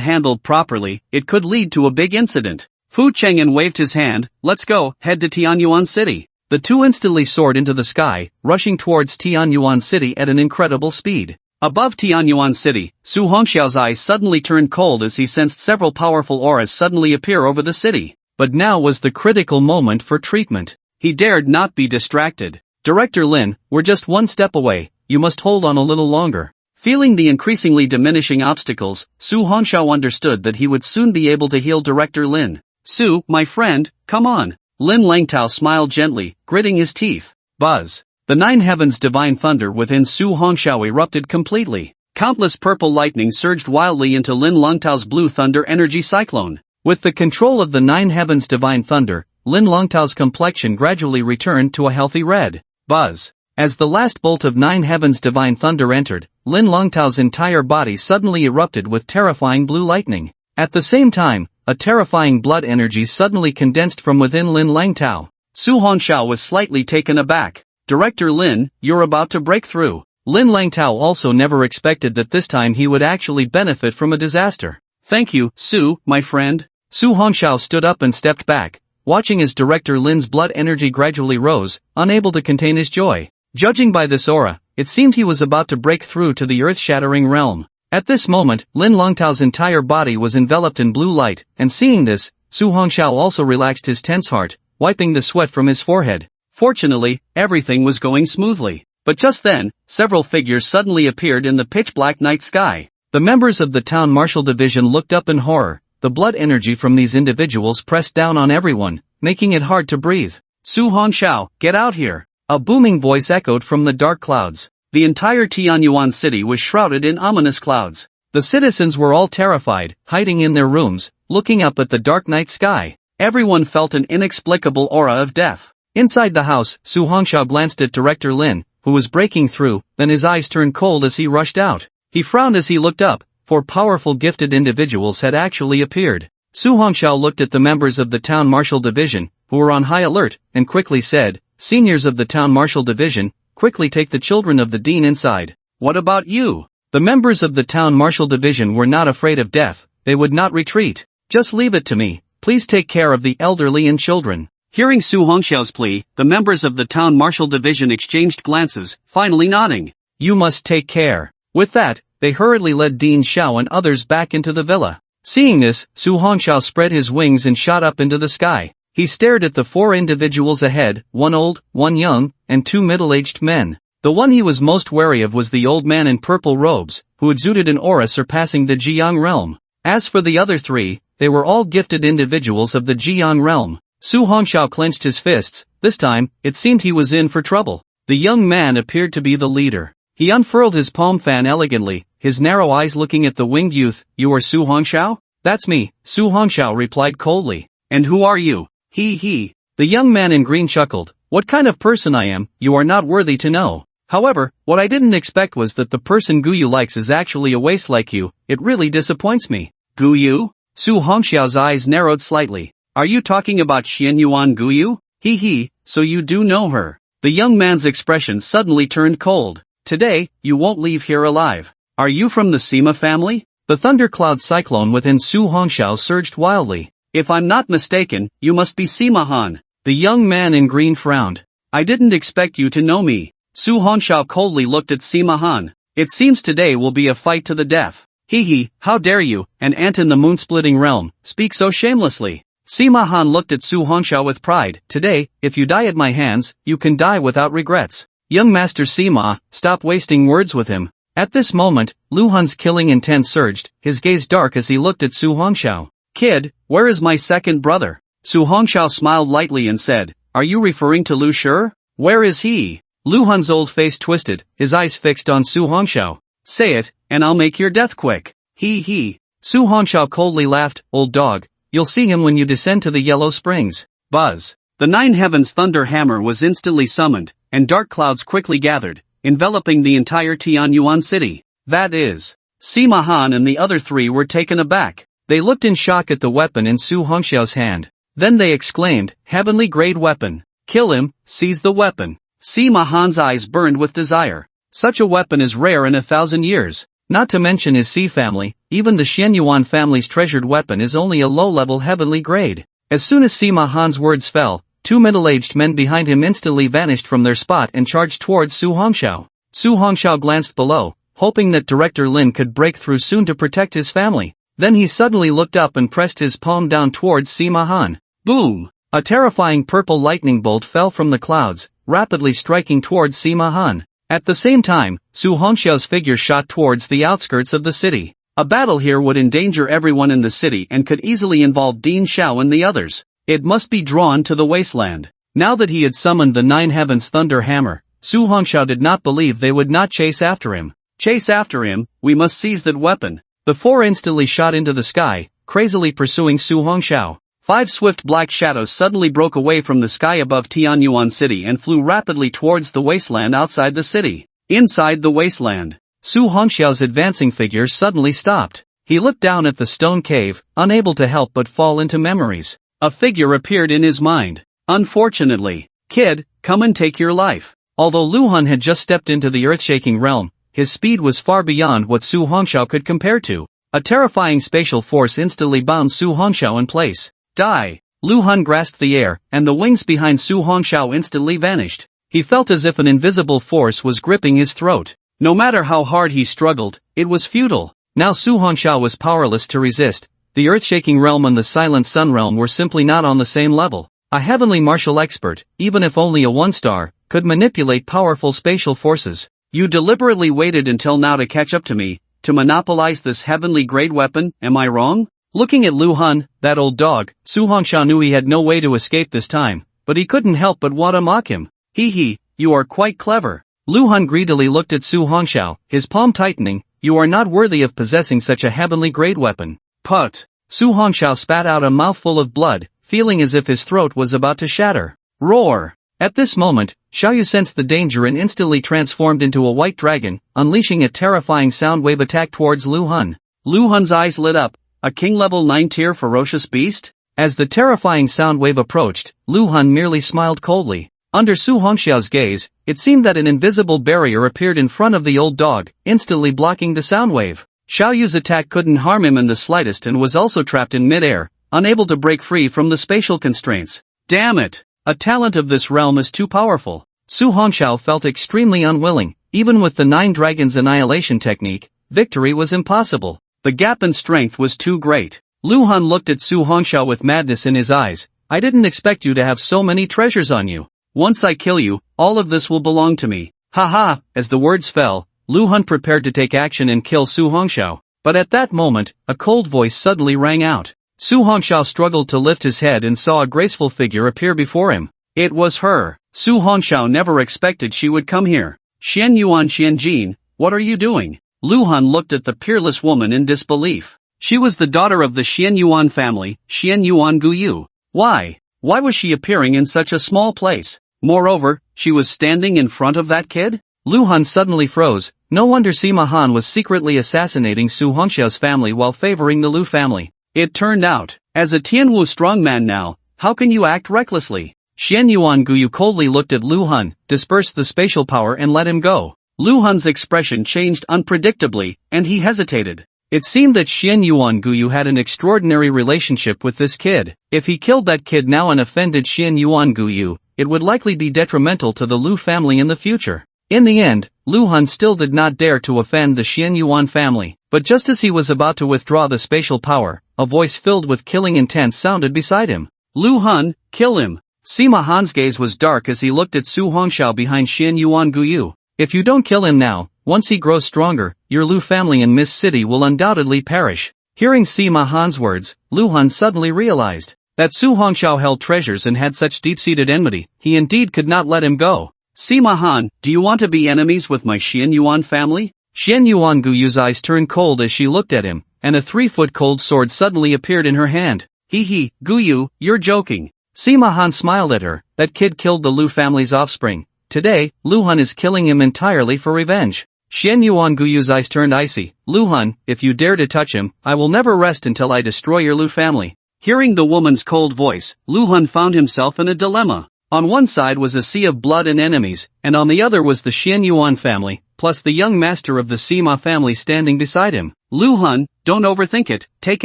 handled properly, it could lead to a big incident. Fu Cheng'an waved his hand, let's go, head to Tianyuan City. The two instantly soared into the sky, rushing towards Tianyuan City at an incredible speed. Above Tianyuan City, Su Hongxiao's eyes suddenly turned cold as he sensed several powerful auras suddenly appear over the city. But now was the critical moment for treatment. He dared not be distracted. Director Lin, we're just one step away, you must hold on a little longer. Feeling the increasingly diminishing obstacles, Su Hongxiao understood that he would soon be able to heal Director Lin. Su, my friend, come on. Lin Langtao smiled gently, gritting his teeth. Buzz. The 9 heavens divine thunder within Su Hongxiao erupted completely. Countless purple lightning surged wildly into Lin Langtao's blue thunder energy cyclone. With the control of the 9 heavens divine thunder, Lin Langtao's complexion gradually returned to a healthy red. Buzz. As the last bolt of 9 heavens divine thunder entered, Lin Langtao's entire body suddenly erupted with terrifying blue lightning. At the same time, a terrifying blood energy suddenly condensed from within Lin Langtao. Su Hongxiao was slightly taken aback. Director Lin, you're about to break through. Lin Langtao also never expected that this time he would actually benefit from a disaster. Thank you, Su, my friend. Su Hongxiao stood up and stepped back, watching as Director Lin's blood energy gradually rose, unable to contain his joy. Judging by this aura, it seemed he was about to break through to the earth-shattering realm. At this moment, Lin Longtao's entire body was enveloped in blue light, and seeing this, Su Hongxiao also relaxed his tense heart, wiping the sweat from his forehead. Fortunately, everything was going smoothly. But just then, several figures suddenly appeared in the pitch-black night sky. The members of the Town Martial Division looked up in horror. The blood energy from these individuals pressed down on everyone, making it hard to breathe. Su Hongxiao, get out here! A booming voice echoed from the dark clouds. The entire Tianyuan city was shrouded in ominous clouds. The citizens were all terrified, hiding in their rooms, looking up at the dark night sky. Everyone felt an inexplicable aura of death. Inside the house, Su Hongxiao glanced at Director Lin, who was breaking through, then his eyes turned cold as he rushed out. He frowned as he looked up, for powerful gifted individuals had actually appeared. Su Hongxiao looked at the members of the Town Martial Division, who were on high alert, and quickly said, "Seniors of the Town Martial Division, quickly take the children of the Dean inside." "What about you?" The members of the Town Martial Division were not afraid of death. They would not retreat. "Just leave it to me. Please take care of the elderly and children." Hearing Su Hongxiao's plea, the members of the Town Martial Division exchanged glances, finally nodding. "You must take care." With that, they hurriedly led Dean Xiao and others back into the villa. Seeing this, Su Hongxiao spread his wings and shot up into the sky. He stared at the 4 individuals ahead, 1 old, 1 young, and 2 middle-aged men. The one he was most wary of was the old man in purple robes, who exuded an aura surpassing the Jiang realm. As for the other 3, they were all gifted individuals of the Jiang realm. Su Hongxiao clenched his fists. This time, it seemed he was in for trouble. The young man appeared to be the leader. He unfurled his palm fan elegantly, his narrow eyes looking at the winged youth. "You are Su Hongxiao?" "That's me," Su Hongxiao replied coldly. "And who are you?" He. The young man in green chuckled. "What kind of person I am, you are not worthy to know. However, what I didn't expect was that the person Guyu likes is actually a waste like you. It really disappoints me." "Guyu?" Su Hongxiao's eyes narrowed slightly. "Are you talking about Xianyuan Guyu?" He, so you do know her." The young man's expression suddenly turned cold. "Today, you won't leave here alive. Are you from the Sima family?" The thundercloud cyclone within Su Hongxiao surged wildly. "If I'm not mistaken, you must be Sima Han." The young man in green frowned. "I didn't expect you to know me." Su Hongxiao coldly looked at Sima Han. "It seems today will be a fight to the death." He, how dare you, an ant in the moon-splitting realm, speak so shamelessly." Sima Han looked at Su Hongxiao with pride. "Today, if you die at my hands, you can die without regrets." "Young Master Sima, stop wasting words with him." At this moment, Lu Hun's killing intent surged, his gaze dark as he looked at Su Hongxiao. "Kid, where is my second brother?" Su Hongxiao smiled lightly and said, "Are you referring to Lu Shi? Where is he?" Lu Hun's old face twisted, his eyes fixed on Su Hongxiao. "Say it, and I'll make your death quick." He. Su Hongxiao coldly laughed. "Old dog, you'll see him when you descend to the Yellow Springs." Buzz. The 9 Heavens Thunder Hammer was instantly summoned, and dark clouds quickly gathered, enveloping the entire Tianyuan city. That is, Sima Han and the other 3 were taken aback. They looked in shock at the weapon in Su Hongxiao's hand. Then they exclaimed, "Heavenly grade weapon! Kill him, seize the weapon!" Sima Han's eyes burned with desire. Such a weapon is rare in 1,000 years. Not to mention his C family, even the Xianyuan family's treasured weapon is only a low-level heavenly grade. As soon as Sima Han's words fell, 2 middle-aged men behind him instantly vanished from their spot and charged towards Su Hongxiao. Su Hongxiao glanced below, hoping that Director Lin could break through soon to protect his family. Then he suddenly looked up and pressed his palm down towards Sima Han. Boom! A terrifying purple lightning bolt fell from the clouds, rapidly striking towards Sima Han. At the same time, Su Hongxiao's figure shot towards the outskirts of the city. A battle here would endanger everyone in the city and could easily involve Dean Xiao and the others. It must be drawn to the wasteland. Now that he had summoned the 9 Heavens Thunder Hammer, Su Hongxiao did not believe they would not chase after him. "Chase after him, we must seize that weapon." The 4 instantly shot into the sky, crazily pursuing Su Hongxiao. 5 swift black shadows suddenly broke away from the sky above Tianyuan City and flew rapidly towards the wasteland outside the city. Inside the wasteland, Su Hongxiao's advancing figure suddenly stopped. He looked down at the stone cave, unable to help but fall into memories. A figure appeared in his mind. "Unfortunately, kid, come and take your life." Although Lu Hun had just stepped into the earth-shaking realm, his speed was far beyond what Su Hongxiao could compare to. A terrifying spatial force instantly bound Su Hongxiao in place. "Die!" Lu Hun grasped the air, and the wings behind Su Hongxiao instantly vanished. He felt as if an invisible force was gripping his throat. No matter how hard he struggled, it was futile. Now Su Hongxiao was powerless to resist. The earth-shaking realm and the silent sun realm were simply not on the same level. A heavenly martial expert, even if only a 1-star, could manipulate powerful spatial forces. You deliberately waited until now to catch up to me, to monopolize this heavenly grade weapon, am I wrong? Looking at Lu Han, that old dog, Su Hongxiao knew he had no way to escape this time, but he couldn't help but want to mock him. Hee, you are quite clever. Lu Han greedily looked at Su Hongxiao, his palm tightening. You are not worthy of possessing such a heavenly grade weapon. Put. Su Hongxiao spat out a mouthful of blood, feeling as if his throat was about to shatter. Roar! At this moment, Xiaoyu sensed the danger and instantly transformed into a white dragon, unleashing a terrifying sound wave attack towards Lu Han. Lu Han's eyes lit up. A king level 9 tier ferocious beast? As the terrifying sound wave approached, Lu Han merely smiled coldly. Under Su Hongxiao's gaze, it seemed that an invisible barrier appeared in front of the old dog, instantly blocking the sound wave. Xiaoyu's attack couldn't harm him in the slightest and was also trapped in mid-air, unable to break free from the spatial constraints. Damn it! A talent of this realm is too powerful. Su Hongxiao felt extremely unwilling. Even with the 9 dragons annihilation technique, victory was impossible. The gap in strength was too great. Lu Han looked at Su Hongxiao with madness in his eyes. I didn't expect you to have so many treasures on you. Once I kill you, all of this will belong to me. Haha, as the words fell, Lu Han prepared to take action and kill Su Hongxiao. But at that moment, a cold voice suddenly rang out. Su Hongxiao struggled to lift his head and saw a graceful figure appear before him. It was her. Su Hongxiao never expected she would come here. Xian Yuan Xianjin, what are you doing? Lu Han looked at the peerless woman in disbelief. She was the daughter of the Xian Yuan family, Xian Yuan Guyu. Why? Why was she appearing in such a small place? Moreover, she was standing in front of that kid? Lu Han suddenly froze. No wonder Sima Han was secretly assassinating Su Hongxiao's family while favoring the Lu family. It turned out, as a Tianwu strongman now, how can you act recklessly? Xian Yuan Guyu coldly looked at Lu Han, dispersed the spatial power and let him go. Lu Han's expression changed unpredictably, and he hesitated. It seemed that Xian Yuan Guyu had an extraordinary relationship with this kid. If he killed that kid now and offended Xian Yuan Guyu, it would likely be detrimental to the Lu family in the future. In the end, Lu Han still did not dare to offend the Xian Yuan family, but just as he was about to withdraw the spatial power, a voice filled with killing intent sounded beside him. Lu Han, kill him. Sima Han's gaze was dark as he looked at Su Hongxiao behind Xian Yuan Guyu. If you don't kill him now, once he grows stronger, your Lu family in Mist City will undoubtedly perish. Hearing Sima Han's words, Lu Han suddenly realized that Su Hongxiao held treasures and had such deep-seated enmity, he indeed could not let him go. Sima Han, do you want to be enemies with my Xian Yuan family? Xian Yuan Guyu's eyes turned cold as she looked at him, and a 3-foot cold sword suddenly appeared in her hand. Hee, Guyu, you're joking. Sima Han smiled at her. That kid killed the Lu family's offspring. Today, Lu Han is killing him entirely for revenge. Xian Yuan Guyu's eyes turned icy. Lu Han, if you dare to touch him, I will never rest until I destroy your Lu family. Hearing the woman's cold voice, Lu Han found himself in a dilemma. On one side was a sea of blood and enemies, and on the other was the Xian Yuan family, plus the young master of the Sima family standing beside him. Lu Han, don't overthink it, take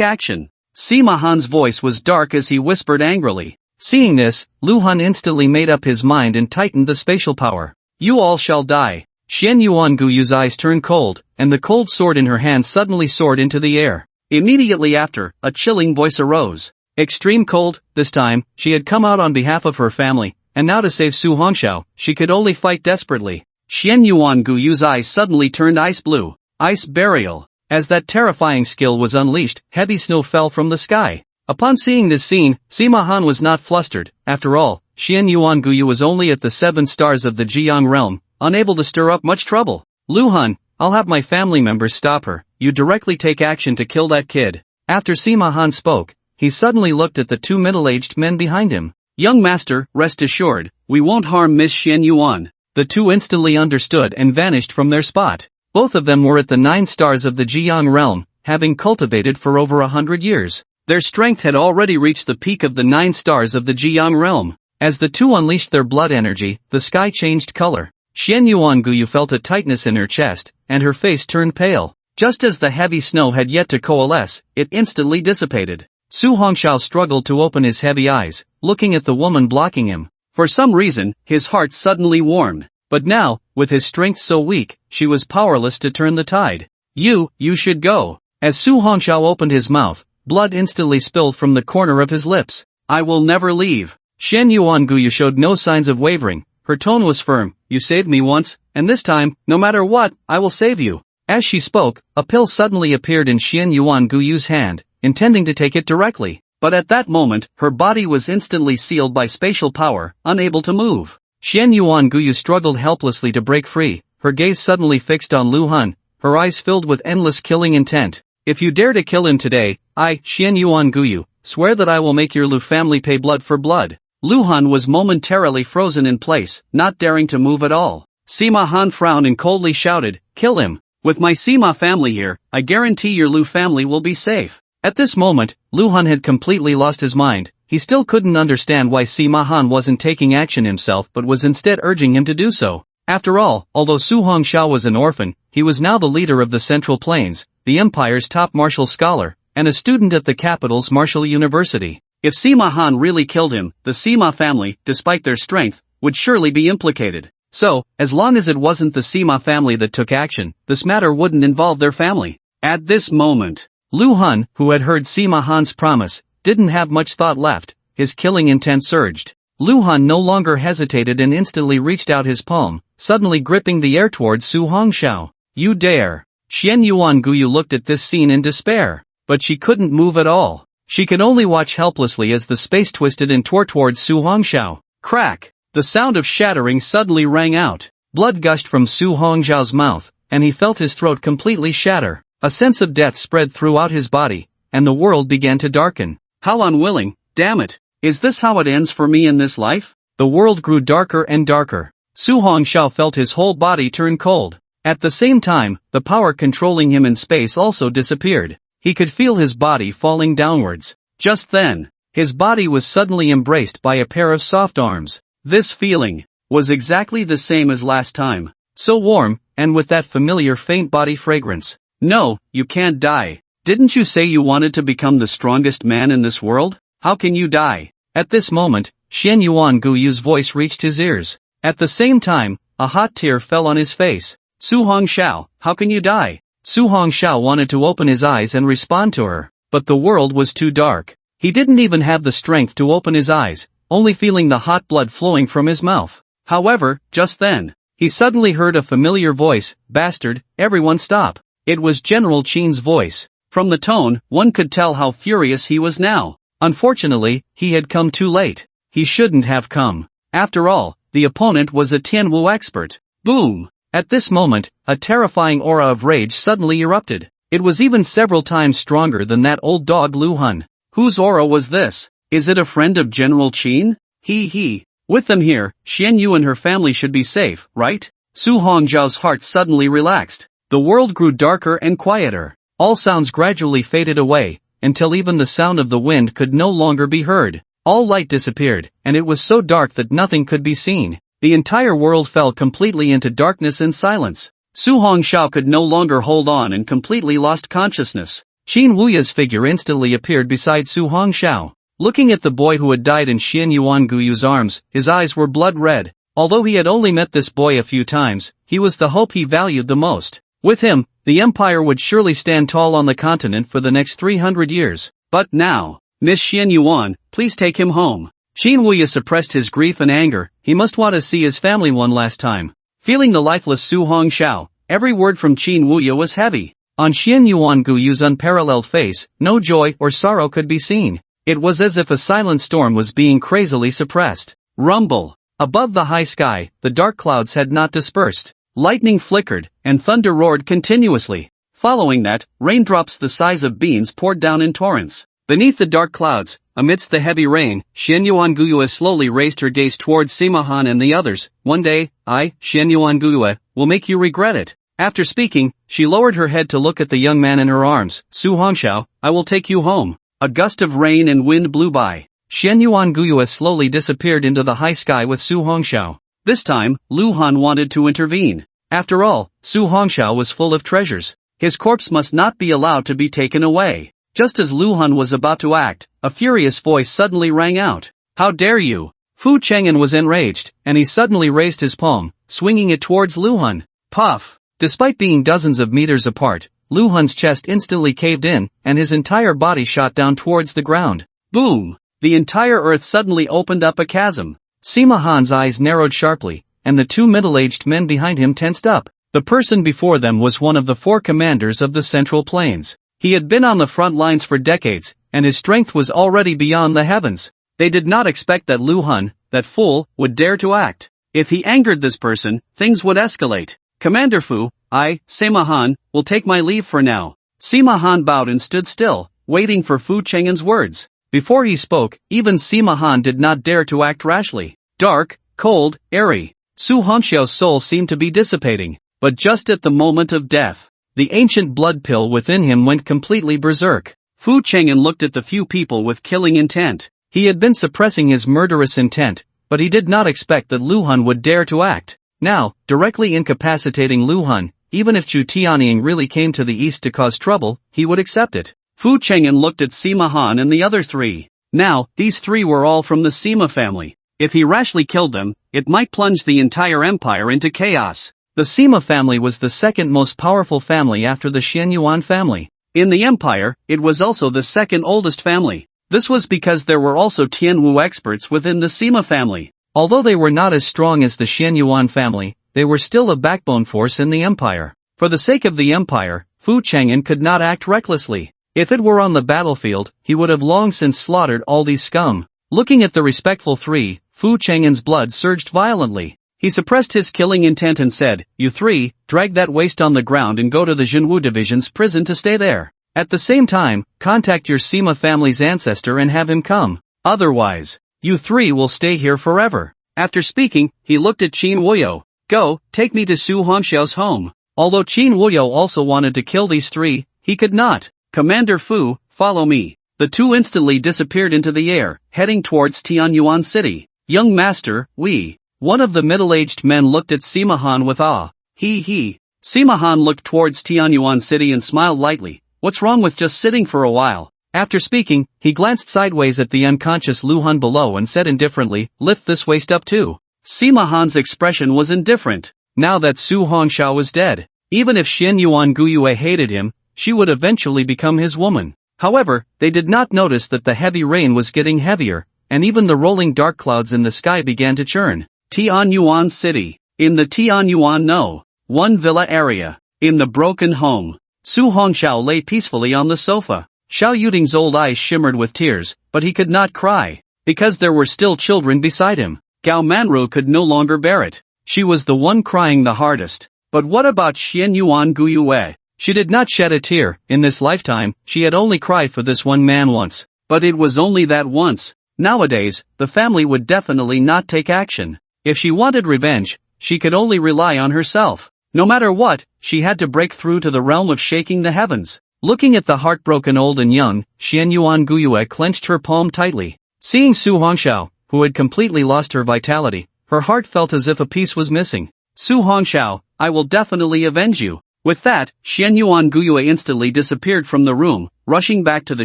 action. Sima Han's voice was dark as he whispered angrily. Seeing this, Lu Han instantly made up his mind and tightened the spatial power. You all shall die. Xian Yuan Guyu's eyes turned cold, and the cold sword in her hand suddenly soared into the air. Immediately after, a chilling voice arose. Extreme cold, this time, she had come out on behalf of her family, and now to save Su Hongxiao, she could only fight desperately. Xian Yuan Guyu's eyes suddenly turned ice blue. Ice Burial. As that terrifying skill was unleashed, heavy snow fell from the sky. Upon seeing this scene, Sima Han was not flustered. After all, Xian Yuan Guyu was only at the 7 stars of the Jiang realm, unable to stir up much trouble. Lu Han, I'll have my family members stop her. You directly take action to kill that kid. After Sima Han spoke, he suddenly looked at the 2 middle-aged men behind him. Young master, rest assured, we won't harm Miss Xian Yuan. The 2 instantly understood and vanished from their spot. Both of them were at the 9 stars of the Jiang realm, having cultivated for over 100 years. Their strength had already reached the peak of the 9 stars of the Jiang realm. As the 2 unleashed their blood energy, the sky changed color. Xian Yuan Guyu felt a tightness in her chest, and her face turned pale. Just as the heavy snow had yet to coalesce, it instantly dissipated. Su Hongxiao struggled to open his heavy eyes, looking at the woman blocking him. For some reason, his heart suddenly warmed. But now, with his strength so weak, she was powerless to turn the tide. You should go. As Su Hongxiao opened his mouth, blood instantly spilled from the corner of his lips. I will never leave. Shen Yuanguyu showed no signs of wavering. Her tone was firm. You saved me once, and this time, no matter what, I will save you. As she spoke, a pill suddenly appeared in Shen Yuanguyu's hand, intending to take it directly. But at that moment, her body was instantly sealed by spatial power, unable to move. Shen Yuanguyu struggled helplessly to break free, her gaze suddenly fixed on Lu Han, her eyes filled with endless killing intent. If you dare to kill him today, I, Shen Yuanguyu, swear that I will make your Lu family pay blood for blood. Lu Han was momentarily frozen in place, not daring to move at all. Sima Han frowned and coldly shouted, kill him. With my Sima family here, I guarantee your Lu family will be safe. At this moment, Lu Han had completely lost his mind. He still couldn't understand why Sima Han wasn't taking action himself but was instead urging him to do so. After all, although Su Hongxiao was an orphan, he was now the leader of the Central Plains, the Empire's top martial scholar, and a student at the capital's martial university. If Sima Han really killed him, the Sima family, despite their strength, would surely be implicated. So, as long as it wasn't the Sima family that took action, this matter wouldn't involve their family. At this moment, Lu Han, who had heard Sima Han's promise, didn't have much thought left. His killing intent surged. Lu Han no longer hesitated and instantly reached out his palm, suddenly gripping the air towards Su Hongxiao. You dare! Shen Yuanguyu looked at this scene in despair. But she couldn't move at all. She could only watch helplessly as the space twisted and tore towards Su Hongxiao. Crack! The sound of shattering suddenly rang out. Blood gushed from Su Hongxiao's mouth, and he felt his throat completely shatter. A sense of death spread throughout his body, and the world began to darken. How unwilling, damn it! Is this how it ends for me in this life? The world grew darker and darker. Su Hongxiao felt his whole body turn cold. At the same time, the power controlling him in space also disappeared. He could feel his body falling downwards. Just then, his body was suddenly embraced by a pair of soft arms. This feeling was exactly the same as last time. So warm, and with that familiar faint body fragrance. No, you can't die. Didn't you say you wanted to become the strongest man in this world? How can you die? At this moment, Shen Yuanguyu's voice reached his ears. At the same time, a hot tear fell on his face. Su Hongxiao, how can you die? Su Hongxiao wanted to open his eyes and respond to her, but the world was too dark. He didn't even have the strength to open his eyes, only feeling the hot blood flowing from his mouth. However, just then, he suddenly heard a familiar voice, bastard, everyone stop. It was General Qin's voice. From the tone, one could tell how furious he was now. Unfortunately, he had come too late. He shouldn't have come. After all, the opponent was a Tianwu expert. Boom! At this moment, a terrifying aura of rage suddenly erupted. It was even several times stronger than that old dog Lu Han. Whose aura was this? Is it a friend of General Qin? He. With them here, Xian Yu and her family should be safe, right? Su Hongxiao's heart suddenly relaxed. The world grew darker and quieter. All sounds gradually faded away, until even the sound of the wind could no longer be heard. All light disappeared, and it was so dark that nothing could be seen. The entire world fell completely into darkness and silence. Su Hongxiao could no longer hold on and completely lost consciousness. Qin Wuya's figure instantly appeared beside Su Hongxiao. Looking at the boy who had died in Shen Yuanguyu's arms, his eyes were blood red. Although he had only met this boy a few times, he was the hope he valued the most. With him, the empire would surely stand tall on the continent for the next 300 years. But now, Miss Shen Yuan, please take him home. Qin Wuya suppressed his grief and anger. He must want to see his family one last time. Feeling the lifeless Su Hongxiao, every word from Qin Wuya was heavy. On Shen Yuanguyu's unparalleled face, no joy or sorrow could be seen. It was as if a silent storm was being crazily suppressed. Rumble. Above the high sky, the dark clouds had not dispersed. Lightning flickered, and thunder roared continuously. Following that, raindrops the size of beans poured down in torrents. Beneath the dark clouds, amidst the heavy rain, Shen Yuanguyu slowly raised her gaze towards Sima Han and the others. One day, I, Shen Yuanguyu, will make you regret it. After speaking, she lowered her head to look at the young man in her arms. Su Hongxiao, I will take you home. A gust of rain and wind blew by. Shen Yuanguyu slowly disappeared into the high sky with Su Hongxiao. This time, Lu Han wanted to intervene. After all, Su Hongxiao was full of treasures. His corpse must not be allowed to be taken away. Just as Lu Han was about to act, a furious voice suddenly rang out. How dare you! Fu Cheng'an was enraged, and he suddenly raised his palm, swinging it towards Lu Han. Puff! Despite being dozens of meters apart, Lu Hun's chest instantly caved in, and his entire body shot down towards the ground. Boom! The entire earth suddenly opened up a chasm. Sima Han's eyes narrowed sharply, and the two middle-aged men behind him tensed up. The person before them was one of the 4 commanders of the Central Plains. He had been on the front lines for decades, and his strength was already beyond the heavens. They did not expect that Lu Hun, that fool, would dare to act. If he angered this person, things would escalate. Commander Fu, I, Sima Han, will take my leave for now. Sima Han bowed and stood still, waiting for Fu Cheng'en's words. Before he spoke, even Sima Han did not dare to act rashly. Dark, cold, airy. Su Hongxiao's soul seemed to be dissipating, but just at the moment of death, the ancient blood pill within him went completely berserk. Fu Cheng'en looked at the few people with killing intent. He had been suppressing his murderous intent, but he did not expect that Lu Hun would dare to act. Now, directly incapacitating Lu Hun, even if Chu Tianying really came to the east to cause trouble, he would accept it. Fu Cheng'en looked at Sima Han and the other 3. Now, these 3 were all from the Sima family. If he rashly killed them, it might plunge the entire empire into chaos. The Sima family was the second most powerful family after the Xianyuan family. In the empire, it was also the second oldest family. This was because there were also Tianwu experts within the Sima family. Although they were not as strong as the Xianyuan family, they were still a backbone force in the empire. For the sake of the empire, Fu Cheng'en could not act recklessly. If it were on the battlefield, he would have long since slaughtered all these scum. Looking at the respectful 3, Fu Cheng'en's blood surged violently. He suppressed his killing intent and said, "You 3, drag that waste on the ground and go to the Jinwu Division's prison to stay there. At the same time, contact your Sima family's ancestor and have him come. Otherwise, you 3 will stay here forever." After speaking, he looked at Qin Wuyo. "Go, take me to Su Hongxiao's home." Although Qin Wuyo also wanted to kill these 3, he could not. "Commander Fu, follow me." The 2 instantly disappeared into the air, heading towards Tianyuan City. "Young master, we." One of the middle-aged men looked at Sima Han with awe. He. Sima Han looked towards Tianyuan City and smiled lightly. "What's wrong with just sitting for a while?" After speaking, he glanced sideways at the unconscious Lu Hun below and said indifferently, "Lift this waist up too." Sima Han's expression was indifferent. Now that Su Hongxiao was dead, even if Xianyuan Guyue hated him, she would eventually become his woman. However, they did not notice that the heavy rain was getting heavier, and even the rolling dark clouds in the sky began to churn. Tianyuan City. In the Tianyuan No. 1 villa area. In the broken home. Su Hongxiao lay peacefully on the sofa. Xiao Yuding's old eyes shimmered with tears, but he could not cry, because there were still children beside him. Gao Manru could no longer bear it. She was the one crying the hardest. But what about Xianyuan Guyue? She did not shed a tear. In this lifetime, she had only cried for this one man once. But it was only that once. Nowadays, the family would definitely not take action. If she wanted revenge, she could only rely on herself. No matter what, she had to break through to the realm of shaking the heavens. Looking at the heartbroken old and young, Xianyuan Guyue clenched her palm tightly. Seeing Su Hongxiao, who had completely lost her vitality, her heart felt as if a piece was missing. "Su Hongxiao, I will definitely avenge you." With that, Xianyuan Guyue instantly disappeared from the room, rushing back to the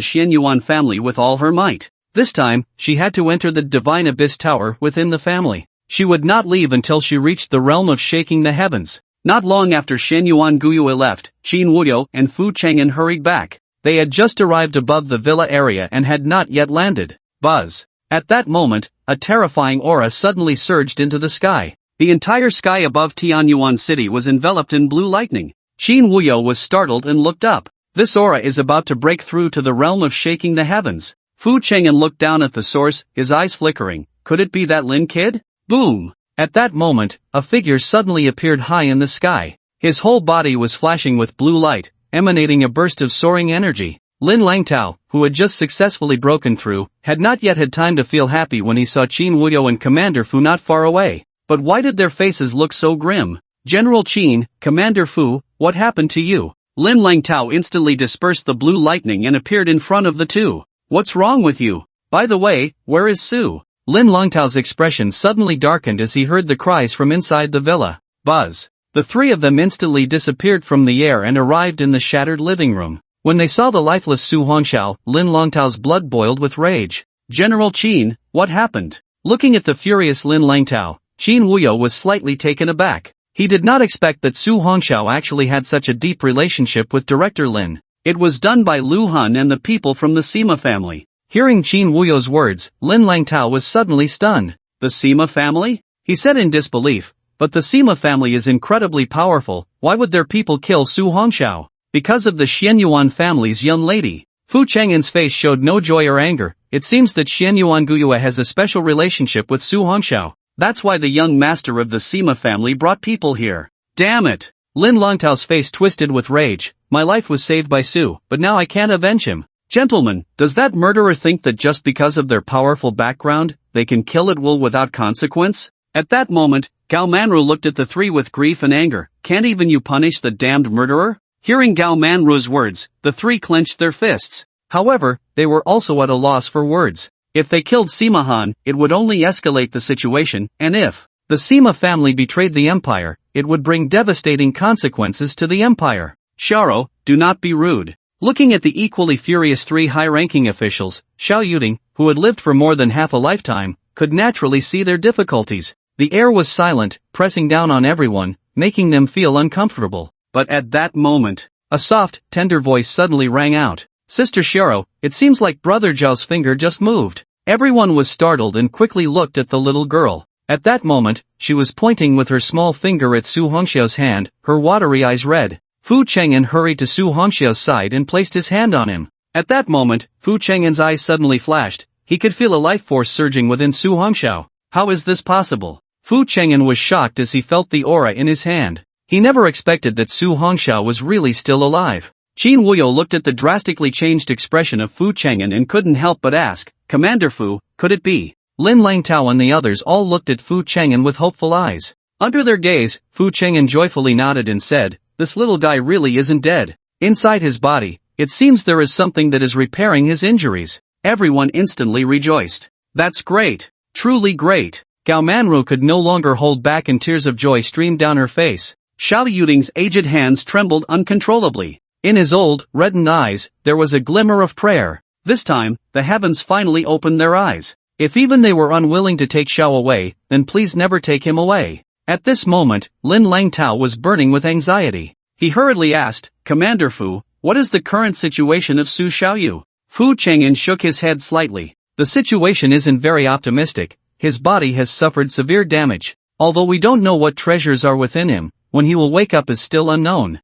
Xianyuan family with all her might. This time, she had to enter the Divine Abyss Tower within the family. She would not leave until she reached the realm of shaking the heavens. Not long after Xianyuan Guyue left, Qin Wuyo and Fu Cheng'en hurried back. They had just arrived above the villa area and had not yet landed. Buzz. At that moment, a terrifying aura suddenly surged into the sky. The entire sky above Tianyuan City was enveloped in blue lightning. Qin Wuyo was startled and looked up. This aura is about to break through to the realm of shaking the heavens. Fu Cheng'en looked down at the source, his eyes flickering. Could it be that Lin kid? Boom! At that moment, a figure suddenly appeared high in the sky. His whole body was flashing with blue light, emanating a burst of soaring energy. Lin Langtao, who had just successfully broken through, had not yet had time to feel happy when he saw Qin Wuyo and Commander Fu not far away. But why did their faces look so grim? "General Qin, Commander Fu, what happened to you?" Lin Langtao instantly dispersed the blue lightning and appeared in front of the two. "What's wrong with you? By the way, where is Su?" Lin Langtao's expression suddenly darkened as he heard the cries from inside the villa. Buzz. The 3 of them instantly disappeared from the air and arrived in the shattered living room. When they saw the lifeless Su Hongxiao, Lin Langtao's blood boiled with rage. "General Qin, what happened?" Looking at the furious Lin Langtao, Qin Wuyo was slightly taken aback. He did not expect that Su Hongxiao actually had such a deep relationship with Director Lin. It was done by Lu Han and the people from the Sima family. Hearing Qin Wuyo's words, Lin Langtao was suddenly stunned. The Sima family? He said in disbelief. But the Sima family is incredibly powerful. Why would their people kill Su Hongxiao? Because of the Xianyuan family's young lady. Fu Chang'an's face showed no joy or anger. It seems that Xianyuan Guyue has a special relationship with Su Hongxiao. That's why the young master of the Sima family brought people here. Damn it! Lin Langtao's face twisted with rage. My life was saved by Su, but now I can't avenge him. Gentlemen, does that murderer think that just because of their powerful background, they can kill at will without consequence? At that moment, Gao Manru looked at the three with grief and anger. Can't even you punish the damned murderer? Hearing Gao Manru's words, the three clenched their fists. However, they were also at a loss for words. If they killed Sima Han, it would only escalate the situation, and if the Sima family betrayed the empire, it would bring devastating consequences to the empire. Xiao, do not be rude. Looking at the equally furious three high-ranking officials, Xiao Yuding, who had lived for more than half a lifetime, could naturally see their difficulties. The air was silent, pressing down on everyone, making them feel uncomfortable. But at that moment, a soft, tender voice suddenly rang out. Sister Xiao, it seems like Brother Zhao's finger just moved. Everyone was startled and quickly looked at the little girl. At that moment, she was pointing with her small finger at Su Hongxiao's hand, her watery eyes red. Fu Chang'an hurried to Su Hongxiao's side and placed his hand on him. At that moment, Fu Chang'an's eyes suddenly flashed. He could feel a life force surging within Su Hongxiao. How is this possible? Fu Chang'an was shocked as he felt the aura in his hand. He never expected that Su Hongxiao was really still alive. Qin Wuyo looked at the drastically changed expression of Fu Chang'an and couldn't help but ask, Commander Fu, could it be? Lin Langtao and the others all looked at Fu Chang'an with hopeful eyes. Under their gaze, Fu Chang'an joyfully nodded and said, this little guy really isn't dead. Inside his body, it seems there is something that is repairing his injuries. Everyone instantly rejoiced. That's great. Truly great. Gao Manru could no longer hold back and tears of joy streamed down her face. Xiao Yuding's aged hands trembled uncontrollably. In his old, reddened eyes, there was a glimmer of prayer. This time, the heavens finally opened their eyes. If even they were unwilling to take Xiao away, then please never take him away. At this moment, Lin Langtao was burning with anxiety. He hurriedly asked, Commander Fu, what is the current situation of Su Xiaoyu? Fu Chang'an shook his head slightly. The situation isn't very optimistic. His body has suffered severe damage. Although we don't know what treasures are within him, when he will wake up is still unknown.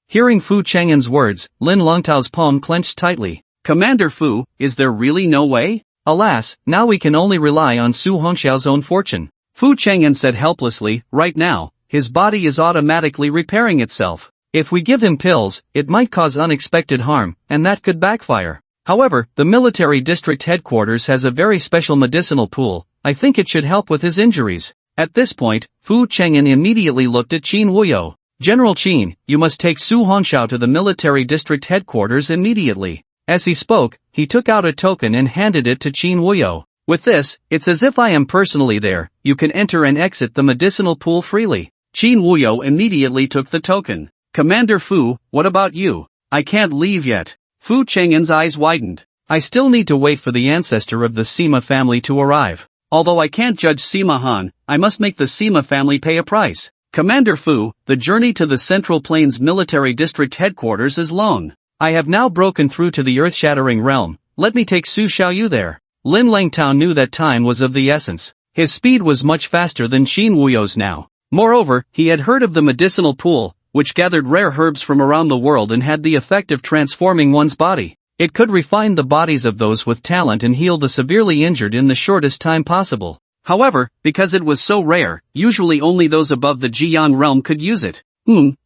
Hearing Fu Chang'an's words, Lin Langtao's palm clenched tightly. Commander Fu, is there really no way? Alas, now we can only rely on Su Hongxiao's own fortune. Fu Chang'an said helplessly, right now, his body is automatically repairing itself. If we give him pills, it might cause unexpected harm, and that could backfire. However, the military district headquarters has a very special medicinal pool. I think it should help with his injuries. At this point, Fu Chang'an immediately looked at Qin Wuyo. General Qin, you must take Su Hongxiao to the military district headquarters immediately. As he spoke, he took out a token and handed it to Qin Wuyo. With this, it's as if I am personally there. You can enter and exit the medicinal pool freely. Qin Wuyo immediately took the token. Commander Fu, what about you? I can't leave yet. Fu Chang'an's eyes widened. I still need to wait for the ancestor of the Sima family to arrive. Although I can't judge Sima Han, I must make the Sima family pay a price. Commander Fu, the journey to the Central Plains Military District Headquarters is long. I have now broken through to the earth-shattering realm. Let me take Su Xiaoyu there. Lin Langtao knew that time was of the essence. His speed was much faster than Qin Wuyo's now. Moreover, he had heard of the medicinal pool, which gathered rare herbs from around the world and had the effect of transforming one's body. It could refine the bodies of those with talent and heal the severely injured in the shortest time possible. However, because it was so rare, usually only those above the Jian realm could use it.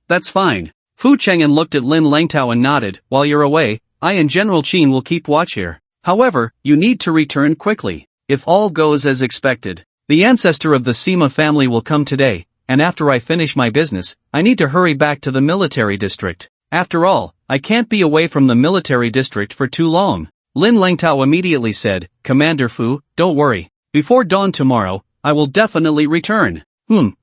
That's fine. Fu Chang'an looked at Lin Langtao and nodded. While you're away, I and General Qin will keep watch here. However, you need to return quickly. If all goes as expected, the ancestor of the Sima family will come today, and after I finish my business, I need to hurry back to the military district. After all, I can't be away from the military district for too long. Lin Langtao immediately said, Commander Fu, don't worry. Before dawn tomorrow, I will definitely return.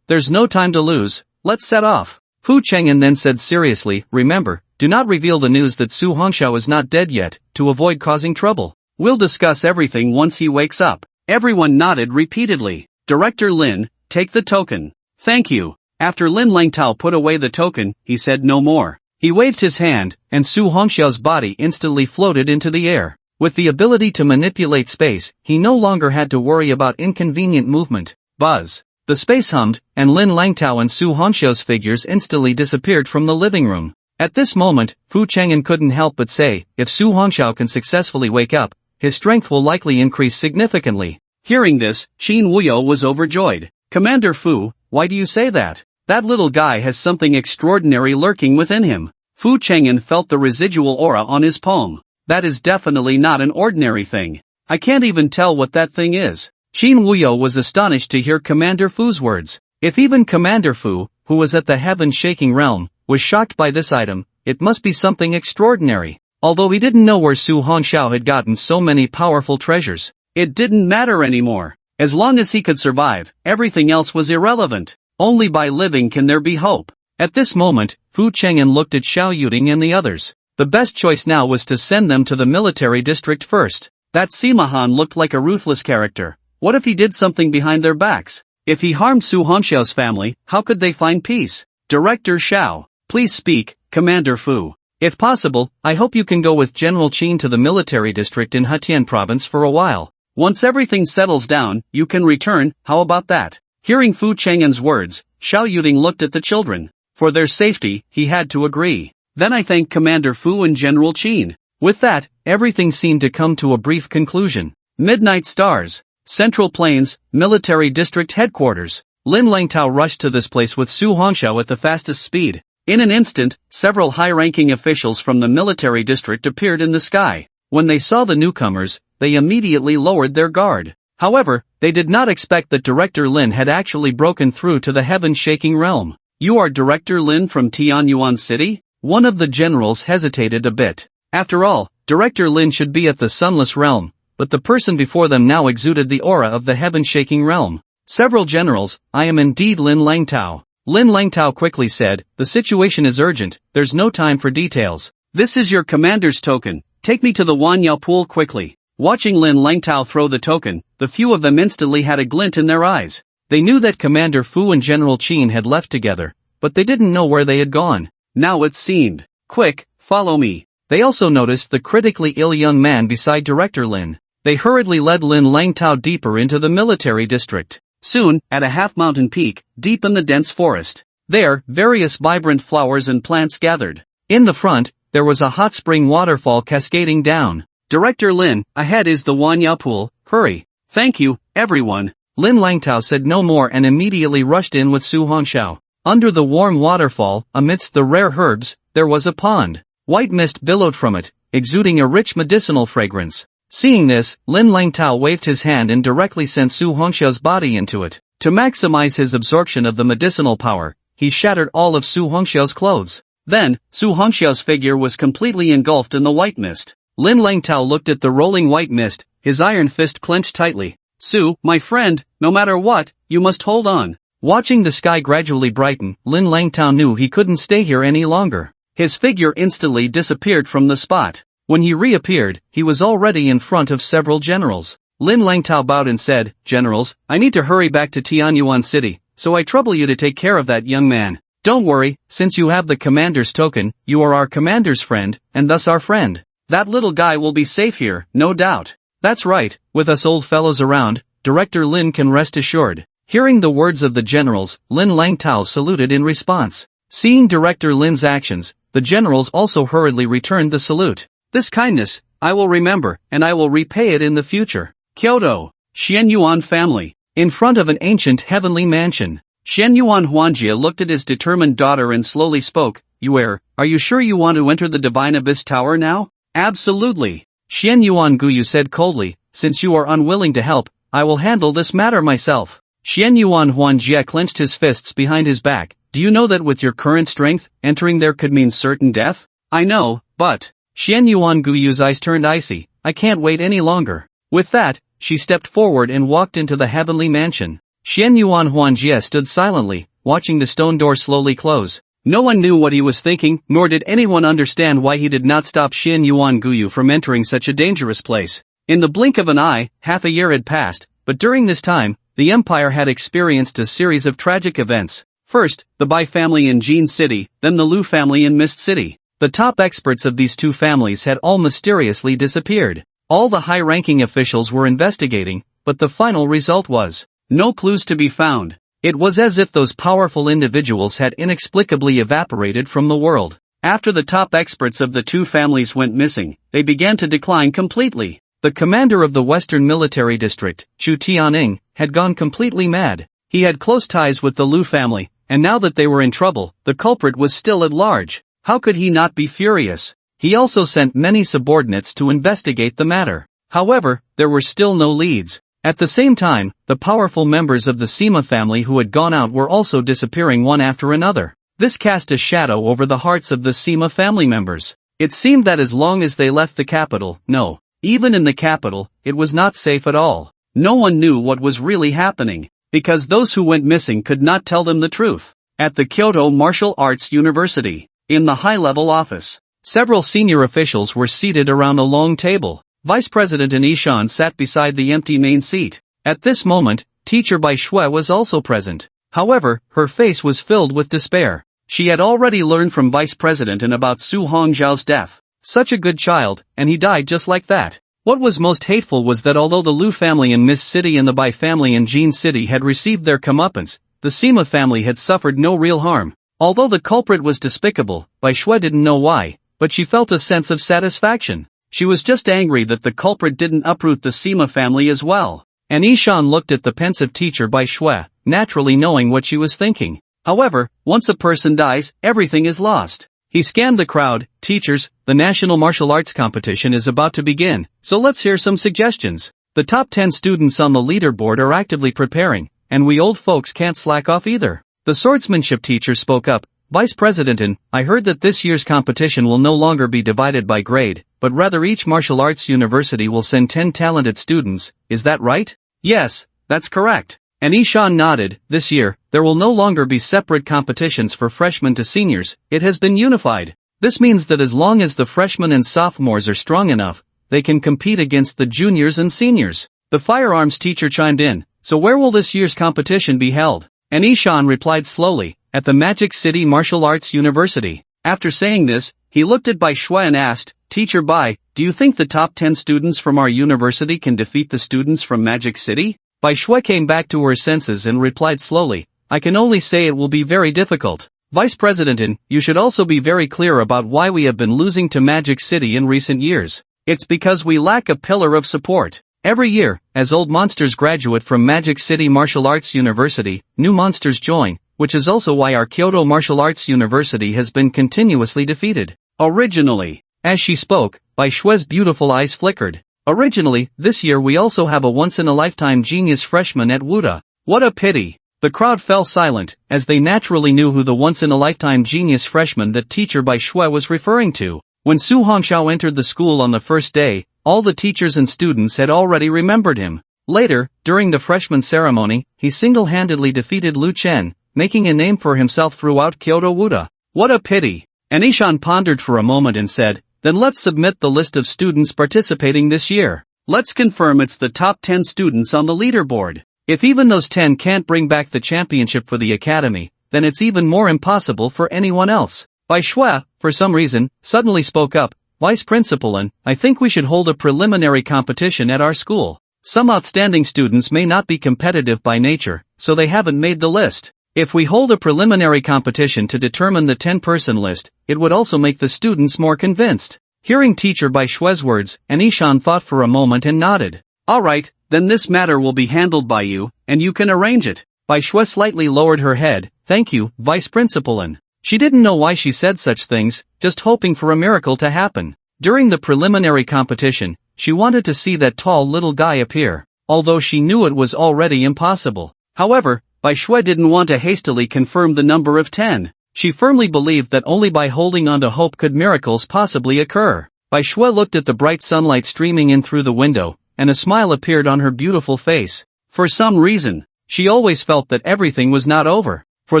There's no time to lose. Let's set off. Fu Chang'an then said seriously, remember, do not reveal the news that Su Hongxiao is not dead yet, to avoid causing trouble. We'll discuss everything once he wakes up. Everyone nodded repeatedly. Director Lin, take the token. Thank you. After Lin Langtao put away the token, he said no more. He waved his hand, and Su Hongxiao's body instantly floated into the air. With the ability to manipulate space, he no longer had to worry about inconvenient movement. Buzz. The space hummed, and Lin Langtao and Su Hongxiao's figures instantly disappeared from the living room. At this moment, Fu Chang'an couldn't help but say, if Su Hongxiao can successfully wake up, his strength will likely increase significantly. Hearing this, Qin Wuyo was overjoyed. Commander Fu, why do you say that? That little guy has something extraordinary lurking within him. Fu Chang'an felt the residual aura on his palm. That is definitely not an ordinary thing. I can't even tell what that thing is. Qin Wuyo was astonished to hear Commander Fu's words. If even Commander Fu, who was at the heaven-shaking realm, was shocked by this item, it must be something extraordinary. Although he didn't know where Su Hongxiao had gotten so many powerful treasures, it didn't matter anymore. As long as he could survive, everything else was irrelevant. Only by living can there be hope. At this moment, Fu Chang'an looked at Xiao Yuding and the others. The best choice now was to send them to the military district first. That Sima Han looked like a ruthless character. What if he did something behind their backs? If he harmed Su Hongxiao's family, how could they find peace? Director Xiao, please speak, Commander Fu. If possible, I hope you can go with General Qin to the military district in Hetian province for a while. Once everything settles down, you can return, how about that? Hearing Fu Chang'an's words, Xiao Yuding looked at the children. For their safety, he had to agree. Then I thank Commander Fu and General Qin. With that, everything seemed to come to a brief conclusion. Midnight Stars, Central Plains, Military District Headquarters. Lin Langtao rushed to this place with Su Hongxiao at the fastest speed. In an instant, several high-ranking officials from the military district appeared in the sky. When they saw the newcomers, they immediately lowered their guard. However, they did not expect that Director Lin had actually broken through to the heaven-shaking realm. You are Director Lin from Tianyuan City? One of the generals hesitated a bit. After all, Director Lin should be at the Sunless Realm, but the person before them now exuded the aura of the heaven-shaking realm. Several generals, I am indeed Lin Langtao. Lin Langtao quickly said, the situation is urgent, there's no time for details. This is your commander's token, take me to the Wanyao pool quickly. Watching Lin Langtao throw the token, the few of them instantly had a glint in their eyes. They knew that Commander Fu and General Qin had left together, but they didn't know where they had gone. Now it seemed. Quick, follow me. They also noticed the critically ill young man beside Director Lin. They hurriedly led Lin Langtao deeper into the military district. Soon, at a half-mountain peak, deep in the dense forest, there, various vibrant flowers and plants gathered. In the front, there was a hot spring waterfall cascading down. Director Lin, ahead is the Wanyao pool, hurry. Thank you, everyone. Lin Langtao said no more and immediately rushed in with Su Hongxiao. Under the warm waterfall, amidst the rare herbs, there was a pond. White mist billowed from it, exuding a rich medicinal fragrance. Seeing this, Lin Langtao waved his hand and directly sent Su Hongxiao's body into it. To maximize his absorption of the medicinal power, he shattered all of Su Hongxiao's clothes. Then, Su Hongxiao's figure was completely engulfed in the white mist. Lin Langtao looked at the rolling white mist, his iron fist clenched tightly. Su, my friend, no matter what, you must hold on. Watching the sky gradually brighten, Lin Langtao knew he couldn't stay here any longer. His figure instantly disappeared from the spot. When he reappeared, he was already in front of several generals. Lin Langtao bowed and said, Generals, I need to hurry back to Tianyuan City, so I trouble you to take care of that young man. Don't worry, since you have the commander's token, you are our commander's friend, and thus our friend. That little guy will be safe here, no doubt. That's right, with us old fellows around, Director Lin can rest assured. Hearing the words of the generals, Lin Langtao saluted in response. Seeing Director Lin's actions, the generals also hurriedly returned the salute. This kindness, I will remember, and I will repay it in the future. Kyoto, Xianyuan family. In front of an ancient heavenly mansion, Xianyuan Huanjia looked at his determined daughter and slowly spoke, Yue, are you sure you want to enter the Divine Abyss Tower now? Absolutely. Xianyuan Guyu said coldly, since you are unwilling to help, I will handle this matter myself. Xianyuan Huanjia clenched his fists behind his back. Do you know that with your current strength, entering there could mean certain death? I know, but... Xianyuan Guyu's eyes turned icy. I can't wait any longer. With that, she stepped forward and walked into the heavenly mansion. Xianyuan Huanjia stood silently, watching the stone door slowly close. No one knew what he was thinking, nor did anyone understand why he did not stop Xianyuan Guyu from entering such a dangerous place. In the blink of an eye, half a year had passed, but during this time, the empire had experienced a series of tragic events. First, the Bai family in Jean City, then the Lu family in Mist City. The top experts of these two families had all mysteriously disappeared. All the high-ranking officials were investigating, but the final result was no clues to be found. It was as if those powerful individuals had inexplicably evaporated from the world. After the top experts of the two families went missing, they began to decline completely. The commander of the Western Military District, Chu Tianing, had gone completely mad. He had close ties with the Lu family, and now that they were in trouble, the culprit was still at large. How could he not be furious? He also sent many subordinates to investigate the matter. However, there were still no leads. At the same time, the powerful members of the Sima family who had gone out were also disappearing one after another. This cast a shadow over the hearts of the Sima family members. It seemed that as long as they left the capital, no, even in the capital, it was not safe at all. No one knew what was really happening, because those who went missing could not tell them the truth. At the Kyoto Martial Arts University, in the high-level office, several senior officials were seated around a long table. Vice President Anishan sat beside the empty main seat. At this moment, teacher Bai Shui was also present. However, her face was filled with despair. She had already learned from Vice President An about Su Hongzhao's death. Such a good child, and he died just like that. What was most hateful was that although the Lu family in Mist City and the Bai family in Jean City had received their comeuppance, the Sima family had suffered no real harm. Although the culprit was despicable, Bai Shui didn't know why, but she felt a sense of satisfaction. She was just angry that the culprit didn't uproot the Sima family as well. And Ishan looked at the pensive teacher Bai Shui, naturally knowing what she was thinking. However, once a person dies, everything is lost. He scanned the crowd. Teachers, the National Martial Arts Competition is about to begin, so let's hear some suggestions. The top 10 students on the leaderboard are actively preparing, and we old folks can't slack off either. The swordsmanship teacher spoke up. Vice President, I heard that this year's competition will no longer be divided by grade, but rather each martial arts university will send 10 talented students, is that right? Yes, that's correct. And Ishan nodded. This year, there will no longer be separate competitions for freshmen to seniors, it has been unified. This means that as long as the freshmen and sophomores are strong enough, they can compete against the juniors and seniors. The firearms teacher chimed in, so where will this year's competition be held? And Ishan replied slowly, at the Magic City Martial Arts University. After saying this, he looked at Bai Shui and asked, Teacher Bai, do you think the top 10 students from our university can defeat the students from Magic City? Bai Shui came back to her senses and replied slowly, I can only say it will be very difficult. Vice President, you should also be very clear about why we have been losing to Magic City in recent years. It's because we lack a pillar of support. Every year, as old monsters graduate from Magic City Martial Arts University, new monsters join, which is also why our Kyoto Martial Arts University has been continuously defeated. Originally, as she spoke, Bai Shui's beautiful eyes flickered. Originally, this year we also have a once-in-a-lifetime genius freshman at Wuda. What a pity. The crowd fell silent, as they naturally knew who the once-in-a-lifetime genius freshman that teacher Bai Shui was referring to. When Su Hongzhao entered the school on the first day, all the teachers and students had already remembered him. Later, during the freshman ceremony, he single-handedly defeated Lu Chen, making a name for himself throughout Kyoto Wuda. What a pity. Anishan pondered for a moment and said, then let's submit the list of students participating this year. Let's confirm it's the top 10 students on the leaderboard. If even those 10 can't bring back the championship for the academy, then it's even more impossible for anyone else. Bai Shui, for some reason, suddenly spoke up, Vice Principal, and I think we should hold a preliminary competition at our school. Some outstanding students may not be competitive by nature, so they haven't made the list. If we hold a preliminary competition to determine the 10-person list, it would also make the students more convinced. Hearing teacher Bai Shui's words, Anishan thought for a moment and nodded. Alright, then this matter will be handled by you, and you can arrange it. Bai Shui slightly lowered her head, thank you, Vice Principal. And she didn't know why she said such things, just hoping for a miracle to happen. During the preliminary competition, she wanted to see that tall little guy appear, although she knew it was already impossible. However, Bai Shui didn't want to hastily confirm the number of 10. She firmly believed that only by holding on to hope could miracles possibly occur. Bai Shui looked at the bright sunlight streaming in through the window, and a smile appeared on her beautiful face. For some reason, she always felt that everything was not over. For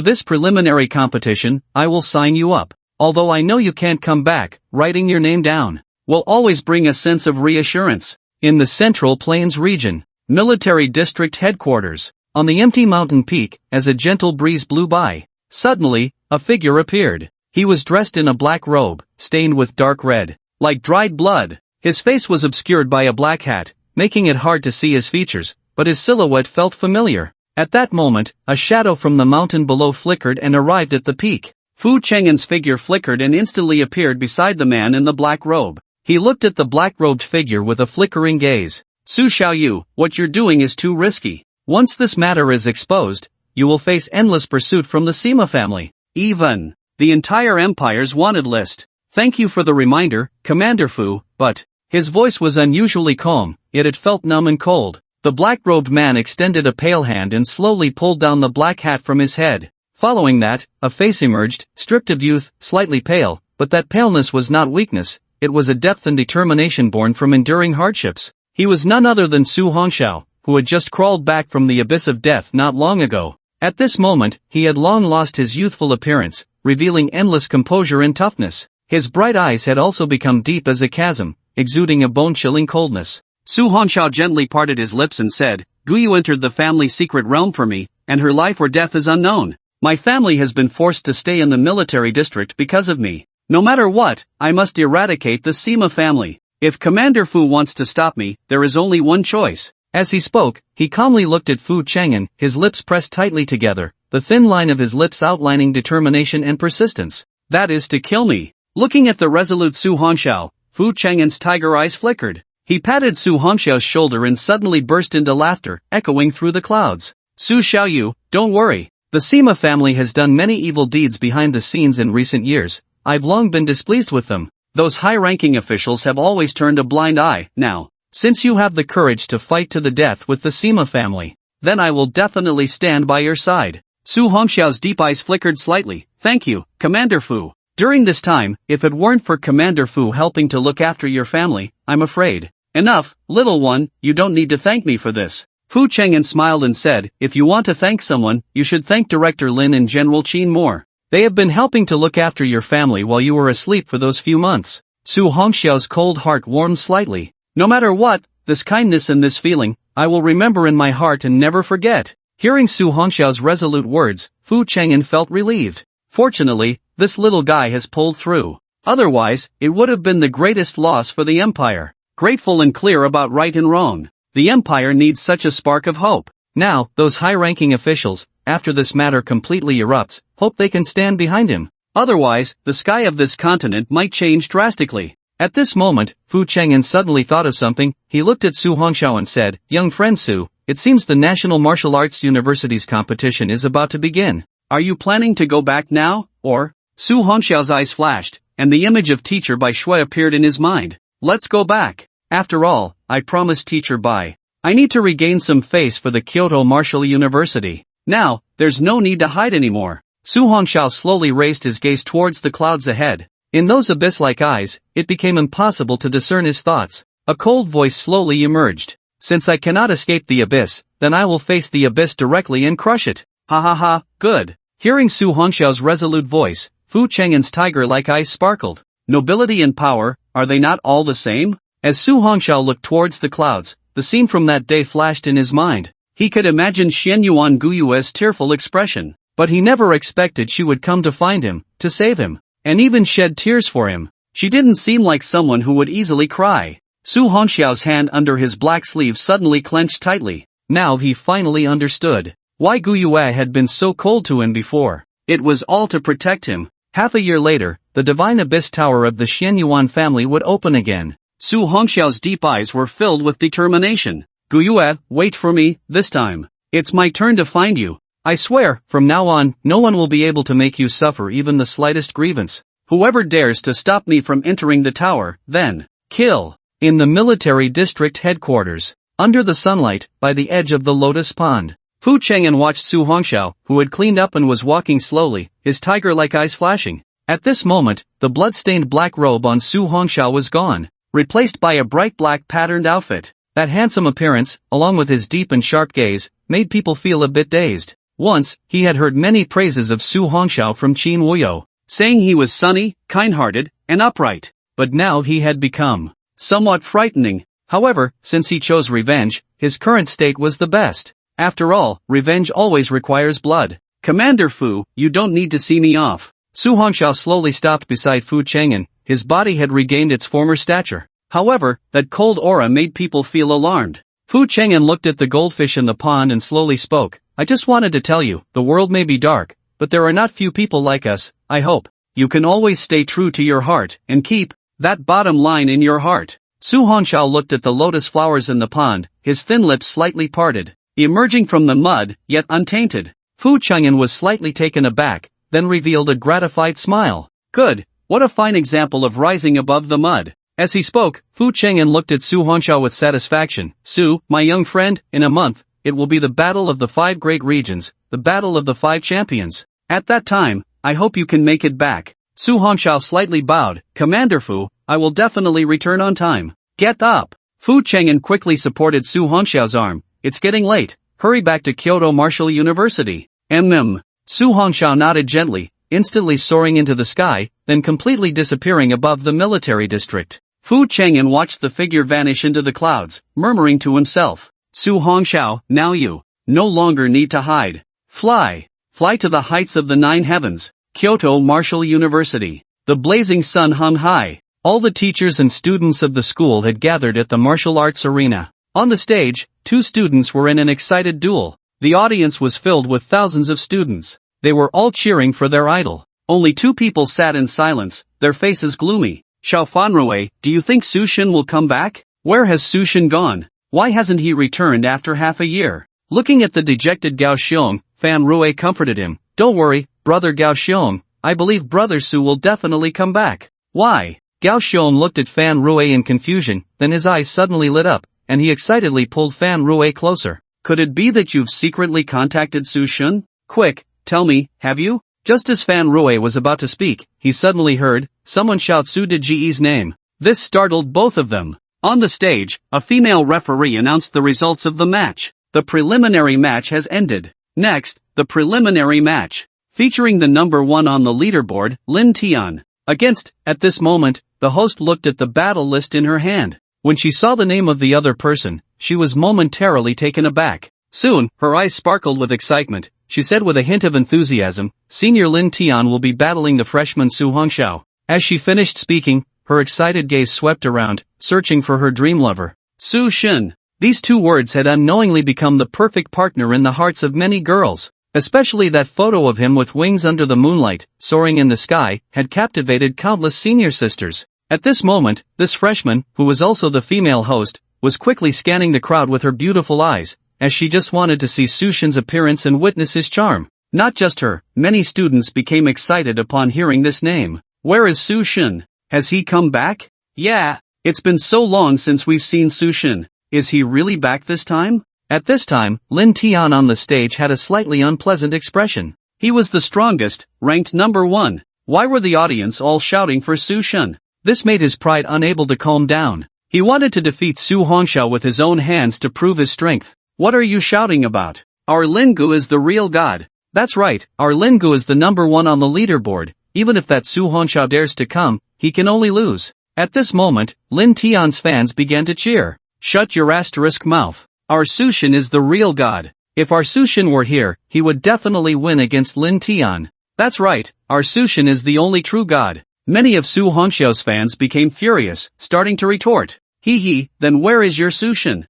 this preliminary competition, I will sign you up. Although I know you can't come back, writing your name down will always bring a sense of reassurance. In the Central Plains region, Military District Headquarters, on the empty mountain peak, as a gentle breeze blew by, Suddenly, a figure appeared. He was dressed in a black robe, stained with dark red, like dried blood. His face was obscured by a black hat, making it hard to see his features, but his silhouette felt familiar. At that moment, a shadow from the mountain below flickered and arrived at the peak. Fu Cheng'en's figure flickered and instantly appeared beside the man in the black robe. He looked at the black-robed figure with a flickering gaze. Su Xiaoyu, what you're doing is too risky. Once this matter is exposed, you will face endless pursuit from the Sima family. Even the entire empire's wanted list. Thank you for the reminder, Commander Fu, but his voice was unusually calm, yet it felt numb and cold. The black-robed man extended a pale hand and slowly pulled down the black hat from his head. Following that, a face emerged, stripped of youth, slightly pale, but that paleness was not weakness, it was a depth and determination born from enduring hardships. He was none other than Su Hongxiao, who had just crawled back from the abyss of death not long ago. At this moment, he had long lost his youthful appearance, revealing endless composure and toughness. His bright eyes had also become deep as a chasm, exuding a bone-chilling coldness. Su Hongxiao gently parted his lips and said, Guyu entered the family's secret realm for me, and her life or death is unknown. My family has been forced to stay in the military district because of me. No matter what, I must eradicate the Sima family. If Commander Fu wants to stop me, there is only one choice. As he spoke, he calmly looked at Fu Cheng'en, his lips pressed tightly together, the thin line of his lips outlining determination and persistence. That is to kill me. Looking at the resolute Su Hongxiao, Fu Cheng'en's tiger eyes flickered. He patted Su Hongxiao's shoulder and suddenly burst into laughter, echoing through the clouds. Su Xiaoyu, don't worry. The Sima family has done many evil deeds behind the scenes in recent years. I've long been displeased with them. Those high-ranking officials have always turned a blind eye. Now, since you have the courage to fight to the death with the Sima family, then I will definitely stand by your side. Su Hongxiao's deep eyes flickered slightly. Thank you, Commander Fu. During this time, if it weren't for Commander Fu helping to look after your family, I'm afraid. Enough, little one, you don't need to thank me for this. Fu Cheng'en smiled and said, if you want to thank someone, you should thank Director Lin and General Qin more. They have been helping to look after your family while you were asleep for those few months. Su Hongxiao's cold heart warmed slightly. No matter what, this kindness and this feeling, I will remember in my heart and never forget. Hearing Su Hongxiao's resolute words, Fu Cheng'en felt relieved. Fortunately, this little guy has pulled through. Otherwise, it would have been the greatest loss for the Empire. Grateful and clear about right and wrong. The Empire needs such a spark of hope. Now, those high-ranking officials, after this matter completely erupts, hope they can stand behind him. Otherwise, the sky of this continent might change drastically. At this moment, Fu Cheng'en suddenly thought of something. He looked at Su Hongxiao and said, young friend Su, it seems the National Martial Arts University's competition is about to begin. Are you planning to go back now, or? Su Hongxiao's eyes flashed, and the image of Teacher Bai Shui appeared in his mind. Let's go back. After all, I promised Teacher Bai. I need to regain some face for the Kyoto Martial University. Now, there's no need to hide anymore. Su Hongxiao slowly raised his gaze towards the clouds ahead. In those abyss-like eyes, it became impossible to discern his thoughts. A cold voice slowly emerged. Since I cannot escape the abyss, then I will face the abyss directly and crush it. Ha ha ha, good. Hearing Su Hongxiao's resolute voice, Fu Cheng'en's tiger-like eyes sparkled. Nobility and power, are they not all the same? As Su Hongxiao looked towards the clouds, the scene from that day flashed in his mind. He could imagine Xian Yuan Guyue's tearful expression, but he never expected she would come to find him, to save him, and even shed tears for him. She didn't seem like someone who would easily cry. Su Hongxiao's hand under his black sleeve suddenly clenched tightly. Now he finally understood why Guyue had been so cold to him before. It was all to protect him. Half a year later, the Divine Abyss Tower of the Xian Yuan family would open again. Su Hongxiao's deep eyes were filled with determination. Guyue, wait for me, this time. It's my turn to find you. I swear, from now on, no one will be able to make you suffer even the slightest grievance. Whoever dares to stop me from entering the tower, then, kill. In the military district headquarters, under the sunlight, by the edge of the lotus pond, Fu Cheng'en watched Su Hongxiao, who had cleaned up and was walking slowly, his tiger-like eyes flashing. At this moment, the blood-stained black robe on Su Hongxiao was gone, replaced by a bright black patterned outfit. That handsome appearance, along with his deep and sharp gaze, made people feel a bit dazed. Once, he had heard many praises of Su Hongxiao from Qin Wuyo, saying he was sunny, kind-hearted, and upright. But now he had become somewhat frightening. However, since he chose revenge, his current state was the best. After all, revenge always requires blood. Commander Fu, you don't need to see me off. Su Hongxiao slowly stopped beside Fu Cheng'an. His body had regained its former stature. However, that cold aura made people feel alarmed. Fu Cheng'an looked at the goldfish in the pond and slowly spoke. I just wanted to tell you, the world may be dark, but there are not few people like us. I hope you can always stay true to your heart and keep that bottom line in your heart. Su Hongxiao looked at the lotus flowers in the pond, his thin lips slightly parted, emerging from the mud, yet untainted. Fu Cheng'an was slightly taken aback, then revealed a gratified smile. Good, what a fine example of rising above the mud. As he spoke, Fu Cheng'an looked at Su Hongxiao with satisfaction. Su, my young friend, in a month, it will be the battle of the 5 great regions, the battle of the 5 champions. At that time, I hope you can make it back. Su Hongxiao slightly bowed. Commander Fu, I will definitely return on time. Get up. Fu Cheng'an quickly supported Su Hongxiao's arm. It's getting late. Hurry back to Kyoto Martial University. Su Hongxiao nodded gently, instantly soaring into the sky, then completely disappearing above the military district. Fu Cheng'an watched the figure vanish into the clouds, murmuring to himself. Su Hongxiao, now you no longer need to hide. Fly. Fly to the heights of the 9 heavens. Kyoto Martial University. The blazing sun hung high. All the teachers and students of the school had gathered at the martial arts arena. On the stage, 2 students were in an excited duel. The audience was filled with thousands of students. They were all cheering for their idol. Only 2 people sat in silence, their faces gloomy. Xiao Fanrui, do you think Su Shen will come back? Where has Su Shen gone? Why hasn't he returned after half a year? Looking at the dejected Gao Xiong, Fan Rui comforted him. Don't worry, brother Gao Xiong, I believe brother Su will definitely come back. Why? Gao Xiong looked at Fan Rui in confusion, then his eyes suddenly lit up, and he excitedly pulled Fan Rui closer. Could it be that you've secretly contacted Su Shen? Quick, tell me, have you? Just as Fan Rui was about to speak, he suddenly heard someone shout Su Deji's name. This startled both of them. On the stage, a female referee announced the results of the match. The preliminary match has ended. Next, the preliminary match, featuring the number 1 on the leaderboard, Lin Tian. Against, at this moment, the host looked at the battle list in her hand. When she saw the name of the other person, she was momentarily taken aback. Soon, her eyes sparkled with excitement. She said with a hint of enthusiasm, Senior Lin Tian will be battling the freshman Su Hongxiao. As she finished speaking, her excited gaze swept around, searching for her dream lover. Su Shen. These 2 words had unknowingly become the perfect partner in the hearts of many girls. Especially that photo of him with wings under the moonlight, soaring in the sky, had captivated countless senior sisters. At this moment, this freshman, who was also the female host, was quickly scanning the crowd with her beautiful eyes, as she just wanted to see Su Shen's appearance and witness his charm. Not just her, many students became excited upon hearing this name. Where is Su Shen? Has he come back? Yeah, it's been so long since we've seen Su Shen. Is he really back this time? At this time, Lin Tian on the stage had a slightly unpleasant expression. He was the strongest, ranked number 1. Why were the audience all shouting for Su Shen? This made his pride unable to calm down. He wanted to defeat Su Hongxiao with his own hands to prove his strength. What are you shouting about? Our Lingu is the real god. That's right, our Lingu is the number 1 on the leaderboard. Even if that Su Hongxiao dares to come, he can only lose. At this moment, Lin Tian's fans began to cheer. Shut your asterisk mouth. Our Su Shen is the real god. If our Su Shen were here, he would definitely win against Lin Tian. That's right, our Su Shen is the only true god. Many of Su Hongxiao's fans became furious, starting to retort. Then where is your Su Shen?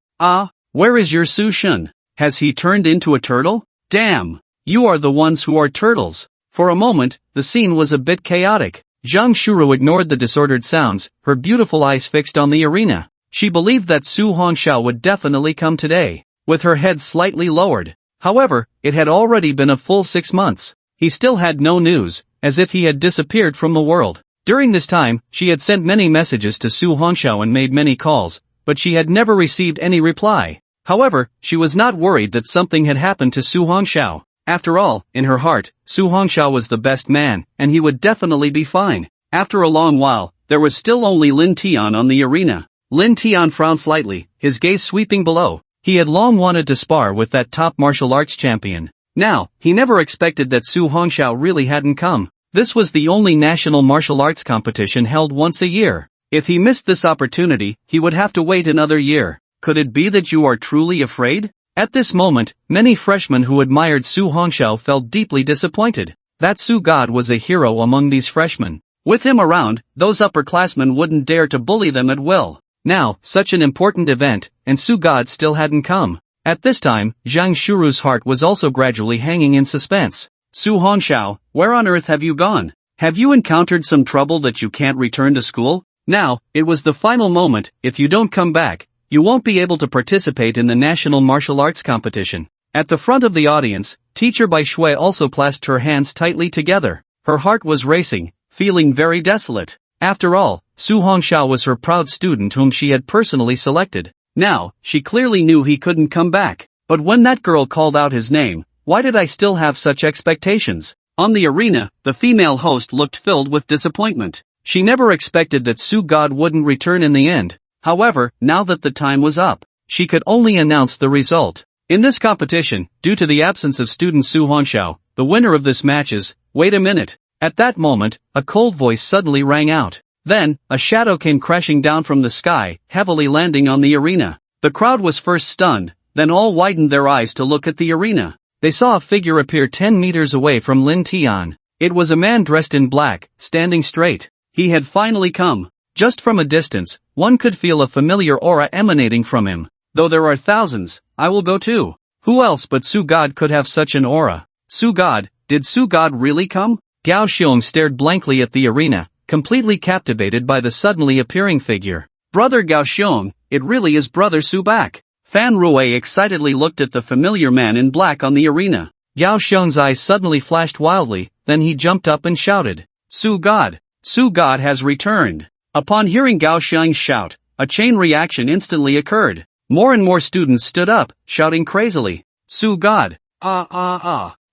Where is your Su Shen? Has he turned into a turtle? Damn! You are the ones who are turtles. For a moment, the scene was a bit chaotic. Zhang Shuru ignored the disordered sounds, her beautiful eyes fixed on the arena. She believed that Su Hongxiao would definitely come today, with her head slightly lowered. However, it had already been a full 6 months. He still had no news, as if he had disappeared from the world. During this time, she had sent many messages to Su Hongxiao and made many calls, but she had never received any reply. However, she was not worried that something had happened to Su Hongxiao. After all, in her heart, Su Hongxiao was the best man, and he would definitely be fine. After a long while, there was still only Lin Tian on the arena. Lin Tian frowned slightly, his gaze sweeping below. He had long wanted to spar with that top martial arts champion. Now, he never expected that Su Hongxiao really hadn't come. This was the only national martial arts competition held once a year. If he missed this opportunity, he would have to wait another year. Could it be that you are truly afraid? At this moment, many freshmen who admired Su Hongxiao felt deeply disappointed. That Su God was a hero among these freshmen. With him around, those upperclassmen wouldn't dare to bully them at will. Now, such an important event, and Su God still hadn't come. At this time, Zhang Shuru's heart was also gradually hanging in suspense. Su Hongxiao, where on earth have you gone? Have you encountered some trouble that you can't return to school? Now, it was the final moment. If you don't come back, you won't be able to participate in the national martial arts competition. At the front of the audience, teacher Bai Shui also clasped her hands tightly together. Her heart was racing, feeling very desolate. After all, Su Hongxiao was her proud student whom she had personally selected. Now, she clearly knew he couldn't come back. But when that girl called out his name, why did I still have such expectations? On the arena, the female host looked filled with disappointment. She never expected that Su God wouldn't return in the end. However, now that the time was up, she could only announce the result. In this competition, due to the absence of student Su Hongxiao, the winner of this match is, wait a minute. At that moment, a cold voice suddenly rang out. Then, a shadow came crashing down from the sky, heavily landing on the arena. The crowd was first stunned, then all widened their eyes to look at the arena. They saw a figure appear 10 meters away from Lin Tian. It was a man dressed in black, standing straight. He had finally come. Just from a distance, one could feel a familiar aura emanating from him. Though there are thousands, I will go too. Who else but Su God could have such an aura? Su God, did Su God really come? Gao Xiong stared blankly at the arena, completely captivated by the suddenly appearing figure. Brother Gao Xiong, it really is Brother Su back. Fan Rui excitedly looked at the familiar man in black on the arena. Gao Xiong's eyes suddenly flashed wildly, then he jumped up and shouted, Su God! Su God has returned! Upon hearing Gao Xiong's shout, a chain reaction instantly occurred. More and more students stood up, shouting crazily, Su God!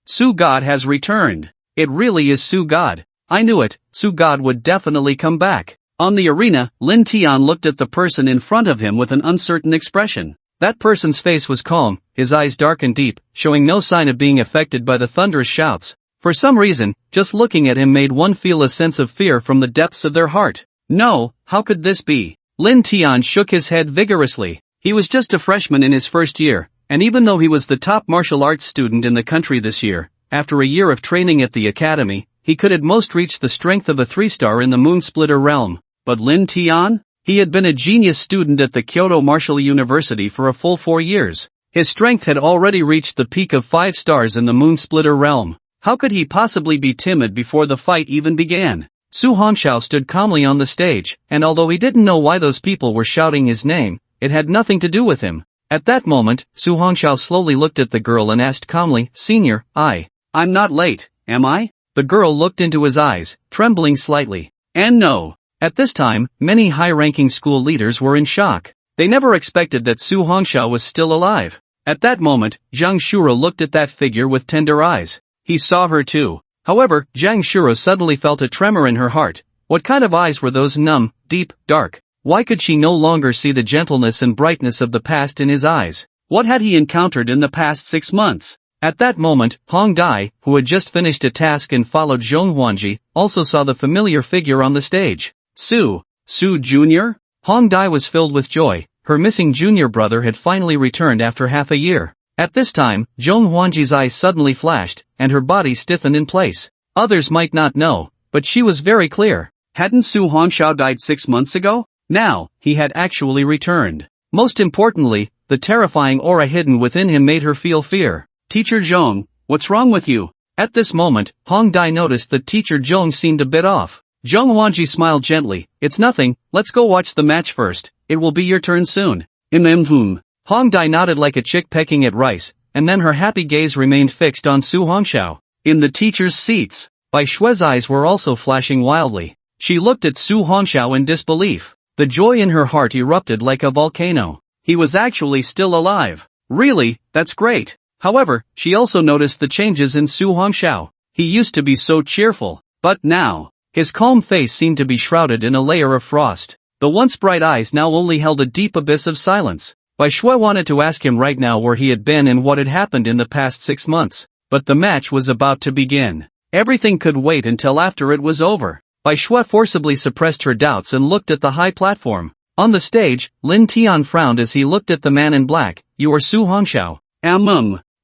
Su God has returned! It really is Su God! I knew it, Su God would definitely come back. On the arena, Lin Tian looked at the person in front of him with an uncertain expression. That person's face was calm, his eyes dark and deep, showing no sign of being affected by the thunderous shouts. For some reason, just looking at him made one feel a sense of fear from the depths of their heart. No, how could this be? Lin Tian shook his head vigorously. He was just a freshman in his first year, and even though he was the top martial arts student in the country this year, after a year of training at the academy, he could at most reach the strength of a 3-star in the Moon Splitter realm. But Lin Tian? He had been a genius student at the Kyoto Martial University for a full 4 years. His strength had already reached the peak of 5 stars in the Moon Splitter realm. How could he possibly be timid before the fight even began? Su Hongxiao stood calmly on the stage, and although he didn't know why those people were shouting his name, it had nothing to do with him. At that moment, Su Hongxiao slowly looked at the girl and asked calmly, Senior, I'm not late, am I? The girl looked into his eyes, trembling slightly. And no. At this time, many high-ranking school leaders were in shock. They never expected that Su Hongxiao was still alive. At that moment, Zhang Shuro looked at that figure with tender eyes. He saw her too. However, Zhang Shuro suddenly felt a tremor in her heart. What kind of eyes were those numb, deep, dark? Why could she no longer see the gentleness and brightness of the past in his eyes? What had he encountered in the past 6 months? At that moment, Hong Dai, who had just finished a task and followed Zhong Huanji, also saw the familiar figure on the stage. Su Jr.? Hong Dai was filled with joy. Her missing junior brother had finally returned after half a year. At this time, Zhong Huanji's eyes suddenly flashed, and her body stiffened in place. Others might not know, but she was very clear. Hadn't Su Hongxiao died 6 months ago? Now, he had actually returned. Most importantly, the terrifying aura hidden within him made her feel fear. Teacher Zhong, what's wrong with you? At this moment, Hong Dai noticed that Teacher Zhong seemed a bit off. Zhong Huanji smiled gently. It's nothing, let's go watch the match first. It will be your turn soon. Hong Dai nodded like a chick pecking at rice, and then her happy gaze remained fixed on Su Hongxiao. In the teachers' seats, Bai Shui's eyes were also flashing wildly. She looked at Su Hongxiao in disbelief. The joy in her heart erupted like a volcano. He was actually still alive. Really, that's great. However, she also noticed the changes in Su Hongxiao. He used to be so cheerful, but now, his calm face seemed to be shrouded in a layer of frost. The once bright eyes now only held a deep abyss of silence. Bai Shui wanted to ask him right now where he had been and what had happened in the past 6 months. But the match was about to begin. Everything could wait until after it was over. Bai Shui forcibly suppressed her doubts and looked at the high platform. On the stage, Lin Tian frowned as he looked at the man in black. You are Su Hongxiao.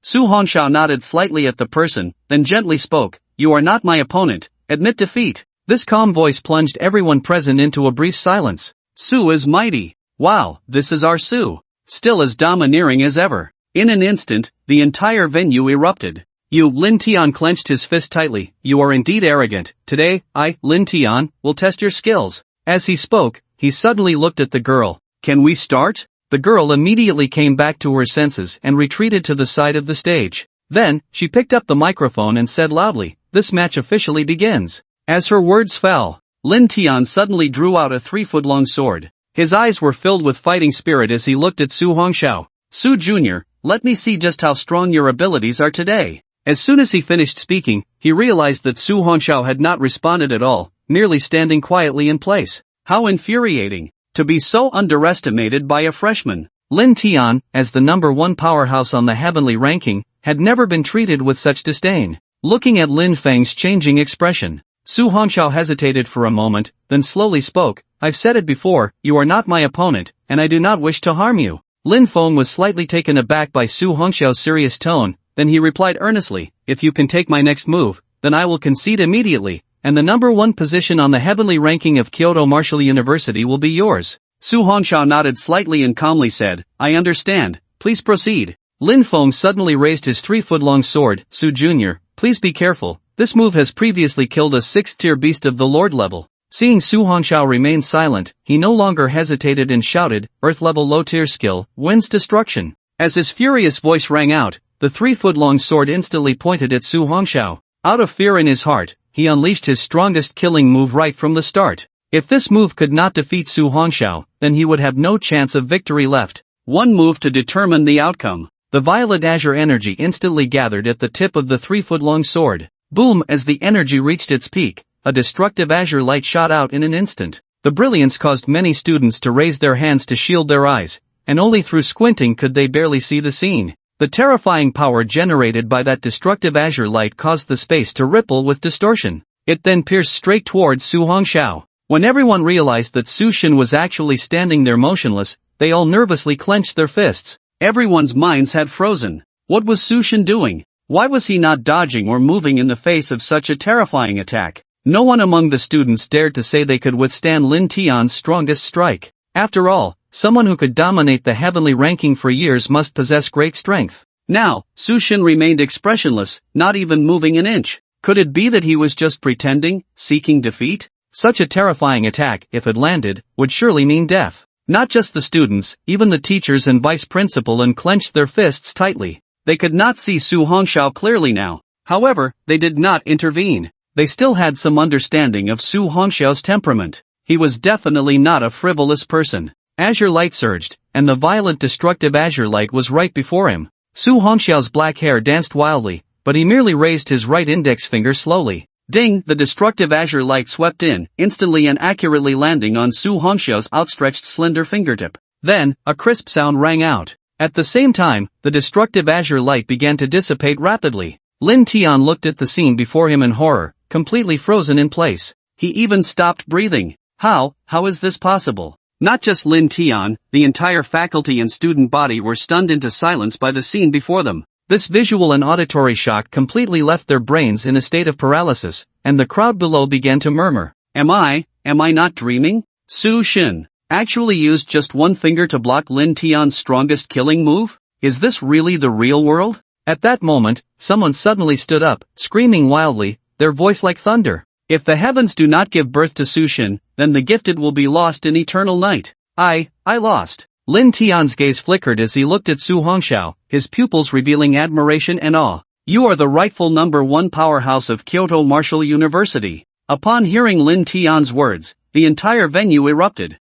Su Hongxiao nodded slightly at the person, then gently spoke, "You are not my opponent, admit defeat." This calm voice plunged everyone present into a brief silence. Su is mighty. Wow, this is our Su. Still as domineering as ever. In an instant, the entire venue erupted. Lin Tian clenched his fist tightly. "You are indeed arrogant. Today, I, Lin Tian, will test your skills." As he spoke, he suddenly looked at the girl. "Can we start?" The girl immediately came back to her senses and retreated to the side of the stage. Then, she picked up the microphone and said loudly, "This match officially begins." As her words fell, Lin Tian suddenly drew out a 3-foot-long sword. His eyes were filled with fighting spirit as he looked at Su Hongxiao. "Su Jr., let me see just how strong your abilities are today." As soon as he finished speaking, he realized that Su Hongxiao had not responded at all, merely standing quietly in place. How infuriating. To be so underestimated by a freshman. Lin Tian, as the #1 powerhouse on the heavenly ranking, had never been treated with such disdain. Looking at Lin Feng's changing expression, Su Hongxiao hesitated for a moment, then slowly spoke, "I've said it before, you are not my opponent, and I do not wish to harm you." Lin Feng was slightly taken aback by Su Hongxiao's serious tone, then he replied earnestly, "If you can take my next move, then I will concede immediately, and the #1 position on the heavenly ranking of Kyoto Martial University will be yours." Su Hongxiao nodded slightly and calmly said, "I understand, please proceed." Lin Feng suddenly raised his 3-foot-long sword. "Su Jr., please be careful, this move has previously killed a 6th-tier beast of the Lord level." Seeing Su Hongxiao remain silent, he no longer hesitated and shouted, "Earth-level low-tier skill, wins destruction." As his furious voice rang out, the 3-foot-long sword instantly pointed at Su Hongxiao. Out of fear in his heart, he unleashed his strongest killing move right from the start. If this move could not defeat Su Hongxiao, then he would have no chance of victory left. One move to determine the outcome. The violet azure energy instantly gathered at the tip of the 3-foot-long sword. Boom! As the energy reached its peak, a destructive azure light shot out in an instant. The brilliance caused many students to raise their hands to shield their eyes, and only through squinting could they barely see the scene. The terrifying power generated by that destructive azure light caused the space to ripple with distortion. It then pierced straight towards Su Hongxiao. When everyone realized that Su Shin was actually standing there motionless, they all nervously clenched their fists. Everyone's minds had frozen. What was Su Shin doing? Why was he not dodging or moving in the face of such a terrifying attack? No one among the students dared to say they could withstand Lin Tian's strongest strike. After all, someone who could dominate the heavenly ranking for years must possess great strength. Now, Su Shin remained expressionless, not even moving an inch. Could it be that he was just pretending, seeking defeat? Such a terrifying attack, if it landed, would surely mean death. Not just the students, even the teachers and vice principal unclenched their fists tightly. They could not see Su Hongxiao clearly now. However, they did not intervene. They still had some understanding of Su Hongxiao's temperament. He was definitely not a frivolous person. Azure light surged, and the violent destructive azure light was right before him. Su Hongxiao's black hair danced wildly, but he merely raised his right index finger slowly. Ding! The destructive azure light swept in, instantly and accurately landing on Su Hongxiao's outstretched slender fingertip. Then, a crisp sound rang out. At the same time, the destructive azure light began to dissipate rapidly. Lin Tian looked at the scene before him in horror, completely frozen in place. He even stopped breathing. How is this possible? Not just Lin Tian, the entire faculty and student body were stunned into silence by the scene before them. This visual and auditory shock completely left their brains in a state of paralysis, and the crowd below began to murmur. Am I not dreaming? Su Shin actually used just one finger to block Lin Tian's strongest killing move? Is this really the real world? At that moment, someone suddenly stood up, screaming wildly, their voice like thunder. If the heavens do not give birth to Su Shin, then the gifted will be lost in eternal night. I lost. Lin Tian's gaze flickered as he looked at Su Hongxiao, his pupils revealing admiration and awe. You are the rightful #1 powerhouse of Kyoto Martial University. Upon hearing Lin Tian's words, the entire venue erupted.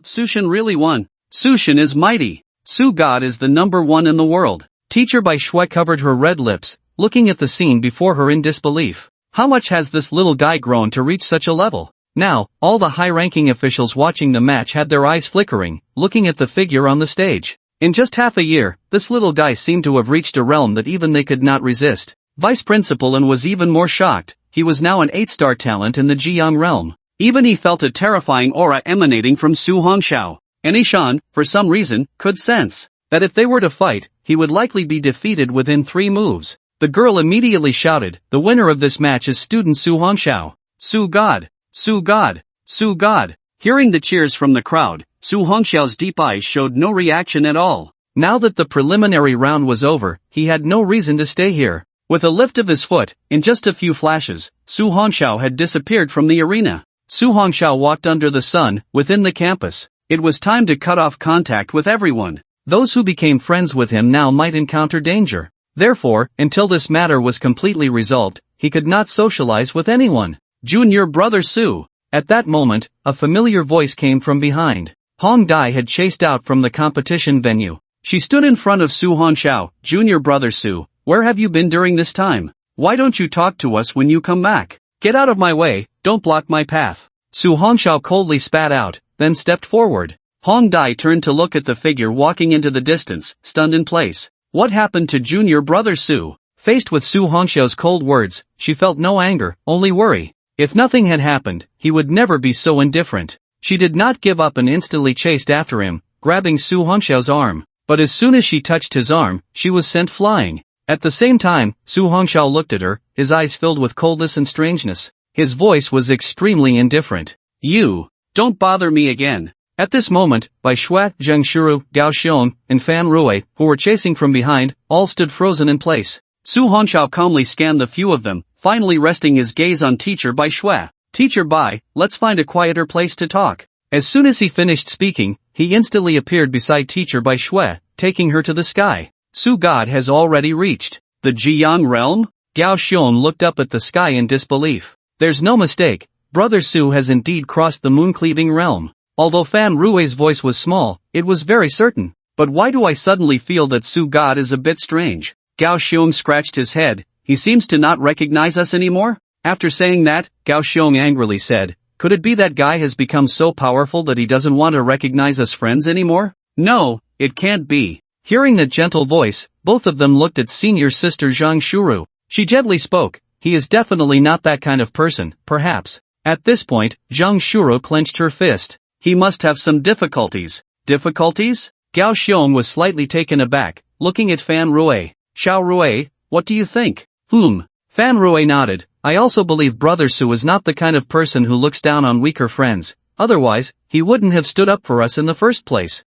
Su Shin really won. Su Shin is mighty. Su God is the #1 in the world. Teacher Bai Shui covered her red lips, looking at the scene before her in disbelief. How much has this little guy grown to reach such a level? Now, all the high-ranking officials watching the match had their eyes flickering, looking at the figure on the stage. In just half a year, this little guy seemed to have reached a realm that even they could not resist. Vice Principal and was even more shocked. He was now an 8-star talent in the Jiang realm. Even he felt a terrifying aura emanating from Su Hongxiao. And Ishan, for some reason, could sense that if they were to fight, he would likely be defeated within 3 moves. The girl immediately shouted, "The winner of this match is student Su Hongxiao. Su God! Su God! Su God!" Hearing the cheers from the crowd, Su Hongxiao's deep eyes showed no reaction at all. Now that the preliminary round was over, he had no reason to stay here. With a lift of his foot, in just a few flashes, Su Hongxiao had disappeared from the arena. Su Hongxiao walked under the sun, within the campus. It was time to cut off contact with everyone. Those who became friends with him now might encounter danger. Therefore, until this matter was completely resolved, he could not socialize with anyone. Junior brother Su. At that moment, a familiar voice came from behind. Hong Dai had chased out from the competition venue. She stood in front of Su Hongxiao. "Junior brother Su, where have you been during this time? Why don't you talk to us when you come back? Get out of my way, don't block my path." Su Hongxiao coldly spat out, then stepped forward. Hong Dai turned to look at the figure walking into the distance, stunned in place. What happened to junior brother Su? Faced with Su Hongxiao's cold words, she felt no anger, only worry. If nothing had happened, he would never be so indifferent. She did not give up and instantly chased after him, grabbing Su Hongxiao's arm. But as soon as she touched his arm, she was sent flying. At the same time, Su Hongxiao looked at her, his eyes filled with coldness and strangeness. His voice was extremely indifferent. "You, don't bother me again." At this moment, Bai Shui, Zheng Shuru, Gao Xiong, and Fan Rui, who were chasing from behind, all stood frozen in place. Su Hongxiao calmly scanned the few of them, finally resting his gaze on teacher Bai Shui. "Teacher Bai, let's find a quieter place to talk." As soon as he finished speaking, he instantly appeared beside teacher Bai Shui, taking her to the sky. Su God has already reached the Jiang realm? Gao Xiong looked up at the sky in disbelief. There's no mistake, brother Su has indeed crossed the moon-cleaving realm. Although Fan Rui's voice was small, it was very certain. But why do I suddenly feel that Su God is a bit strange? Gao Xiong scratched his head. He seems to not recognize us anymore? After saying that, Gao Xiong angrily said, "Could it be that guy has become so powerful that he doesn't want to recognize us friends anymore?" "No, it can't be." Hearing that gentle voice, both of them looked at senior sister Zhang Shuru. She gently spoke, "He is definitely not that kind of person, perhaps." At this point, Zhang Shuru clenched her fist. "He must have some difficulties." "Difficulties?" Gao Xiong was slightly taken aback, looking at Fan Rui. "Xiao Rui, what do you think?" Fan Rui nodded. "I also believe brother Su is not the kind of person who looks down on weaker friends. Otherwise, he wouldn't have stood up for us in the first place."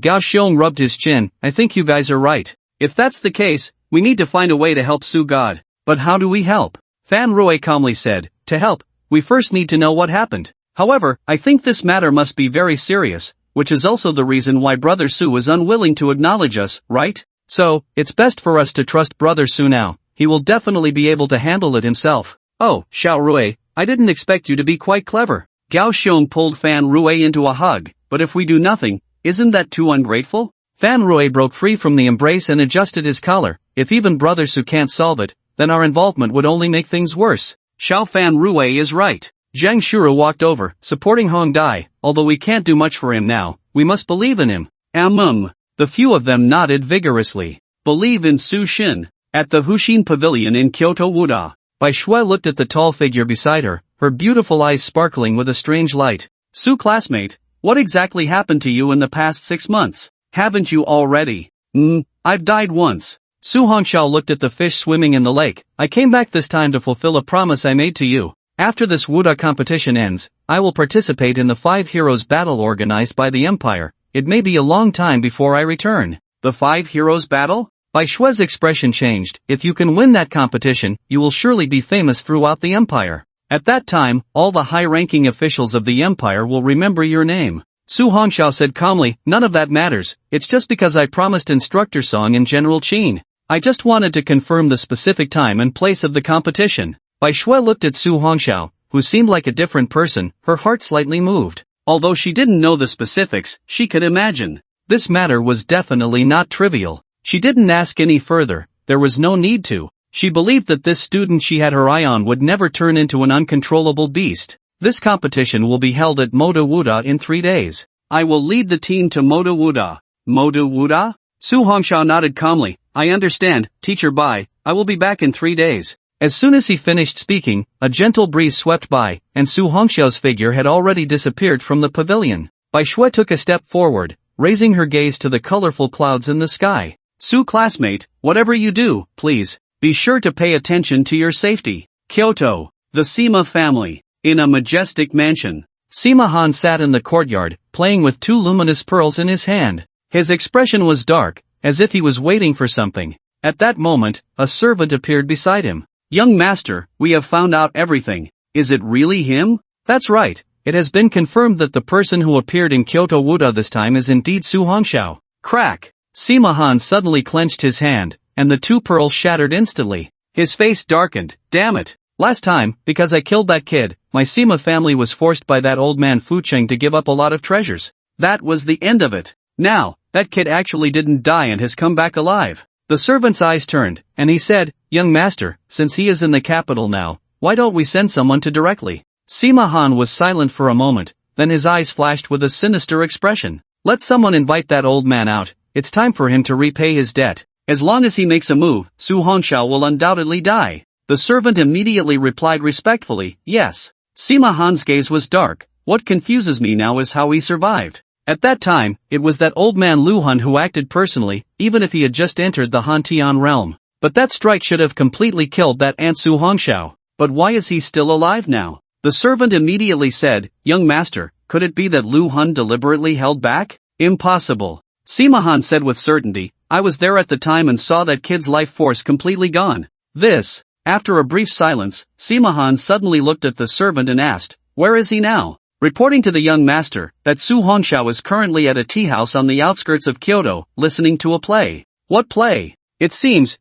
Gao Xiong rubbed his chin. "I think you guys are right. If that's the case, we need to find a way to help Su God. But how do we help?" Fan Rui calmly said, "To help, we first need to know what happened. However, I think this matter must be very serious, which is also the reason why brother Su is unwilling to acknowledge us, right? So, it's best for us to trust brother Su now. He will definitely be able to handle it himself." "Oh, Xiao Rui, I didn't expect you to be quite clever." Gao Xiong pulled Fan Rui into a hug. "But if we do nothing, isn't that too ungrateful?" Fan Rui broke free from the embrace and adjusted his collar. "If even brother Su can't solve it, then our involvement would only make things worse." Xiao Fan Rui is right. Zhang Shuru walked over, supporting Hong Dai. "Although we can't do much for him now, we must believe in him." The few of them nodded vigorously. "Believe in Su Xin." At the Hushin Pavilion in Kyoto Wuda, Bai Shui looked at the tall figure beside her, her beautiful eyes sparkling with a strange light. "Su classmate, what exactly happened to you in the past 6 months? Haven't you already?" I've died once." Su Hongxiao looked at the fish swimming in the lake. "I came back this time to fulfill a promise I made to you. After this Wuda competition ends, I will participate in the 5 heroes battle organized by the Empire. It may be a long time before I return." "The 5 heroes battle?" Bai Shui's expression changed. "If you can win that competition, you will surely be famous throughout the Empire. At that time, all the high-ranking officials of the Empire will remember your name." Su Hongxiao said calmly, "None of that matters, it's just because I promised Instructor Song and General Qin. I just wanted to confirm the specific time and place of the competition." Bai Shui looked at Su Hongxiao, who seemed like a different person, her heart slightly moved. Although she didn't know the specifics, she could imagine. This matter was definitely not trivial. She didn't ask any further, there was no need to. She believed that this student she had her eye on would never turn into an uncontrollable beast. This competition will be held at Moda Wuda in 3 days. I will lead the team to Moda Wuda. Moda Wuda? Su Hongxiao nodded calmly. I understand, teacher Bai, I will be back in 3 days. As soon as he finished speaking, a gentle breeze swept by, and Su Hongxiao's figure had already disappeared from the pavilion. Bai Shui took a step forward, raising her gaze to the colorful clouds in the sky. Su classmate, whatever you do, please, be sure to pay attention to your safety. Kyoto. The Sima family. In a majestic mansion. Sima Han sat in the courtyard, playing with two luminous pearls in his hand. His expression was dark, as if he was waiting for something. At that moment, a servant appeared beside him. Young master, we have found out everything. Is it really him? That's right. It has been confirmed that the person who appeared in Kyoto Wuda this time is indeed Su Hongxiao. Crack! Sima Han suddenly clenched his hand, and the two pearls shattered instantly. His face darkened. Damn it! Last time, because I killed that kid, my Sima family was forced by that old man Fu Cheng to give up a lot of treasures. That was the end of it. Now, that kid actually didn't die and has come back alive. The servant's eyes turned, and he said, Young master, since he is in the capital now, why don't we send someone to directly? Sima Han was silent for a moment, then his eyes flashed with a sinister expression. Let someone invite that old man out, it's time for him to repay his debt. As long as he makes a move, Su Hongxiao will undoubtedly die. The servant immediately replied respectfully, yes. Sima Han's gaze was dark. What confuses me now is how he survived. At that time, it was that old man Lu Han who acted personally, even if he had just entered the Han Tian realm. But that strike should have completely killed that Aunt Su Hongxiao. But why is he still alive now? The servant immediately said, Young master, could it be that Lu Han deliberately held back? Impossible. Sima Han said with certainty, I was there at the time and saw that kid's life force completely gone. This. After a brief silence, Sima Han suddenly looked at the servant and asked, Where is he now? Reporting to the young master, that Su Hongxiao is currently at a tea house on the outskirts of Kyoto, listening to a play. What play? It seems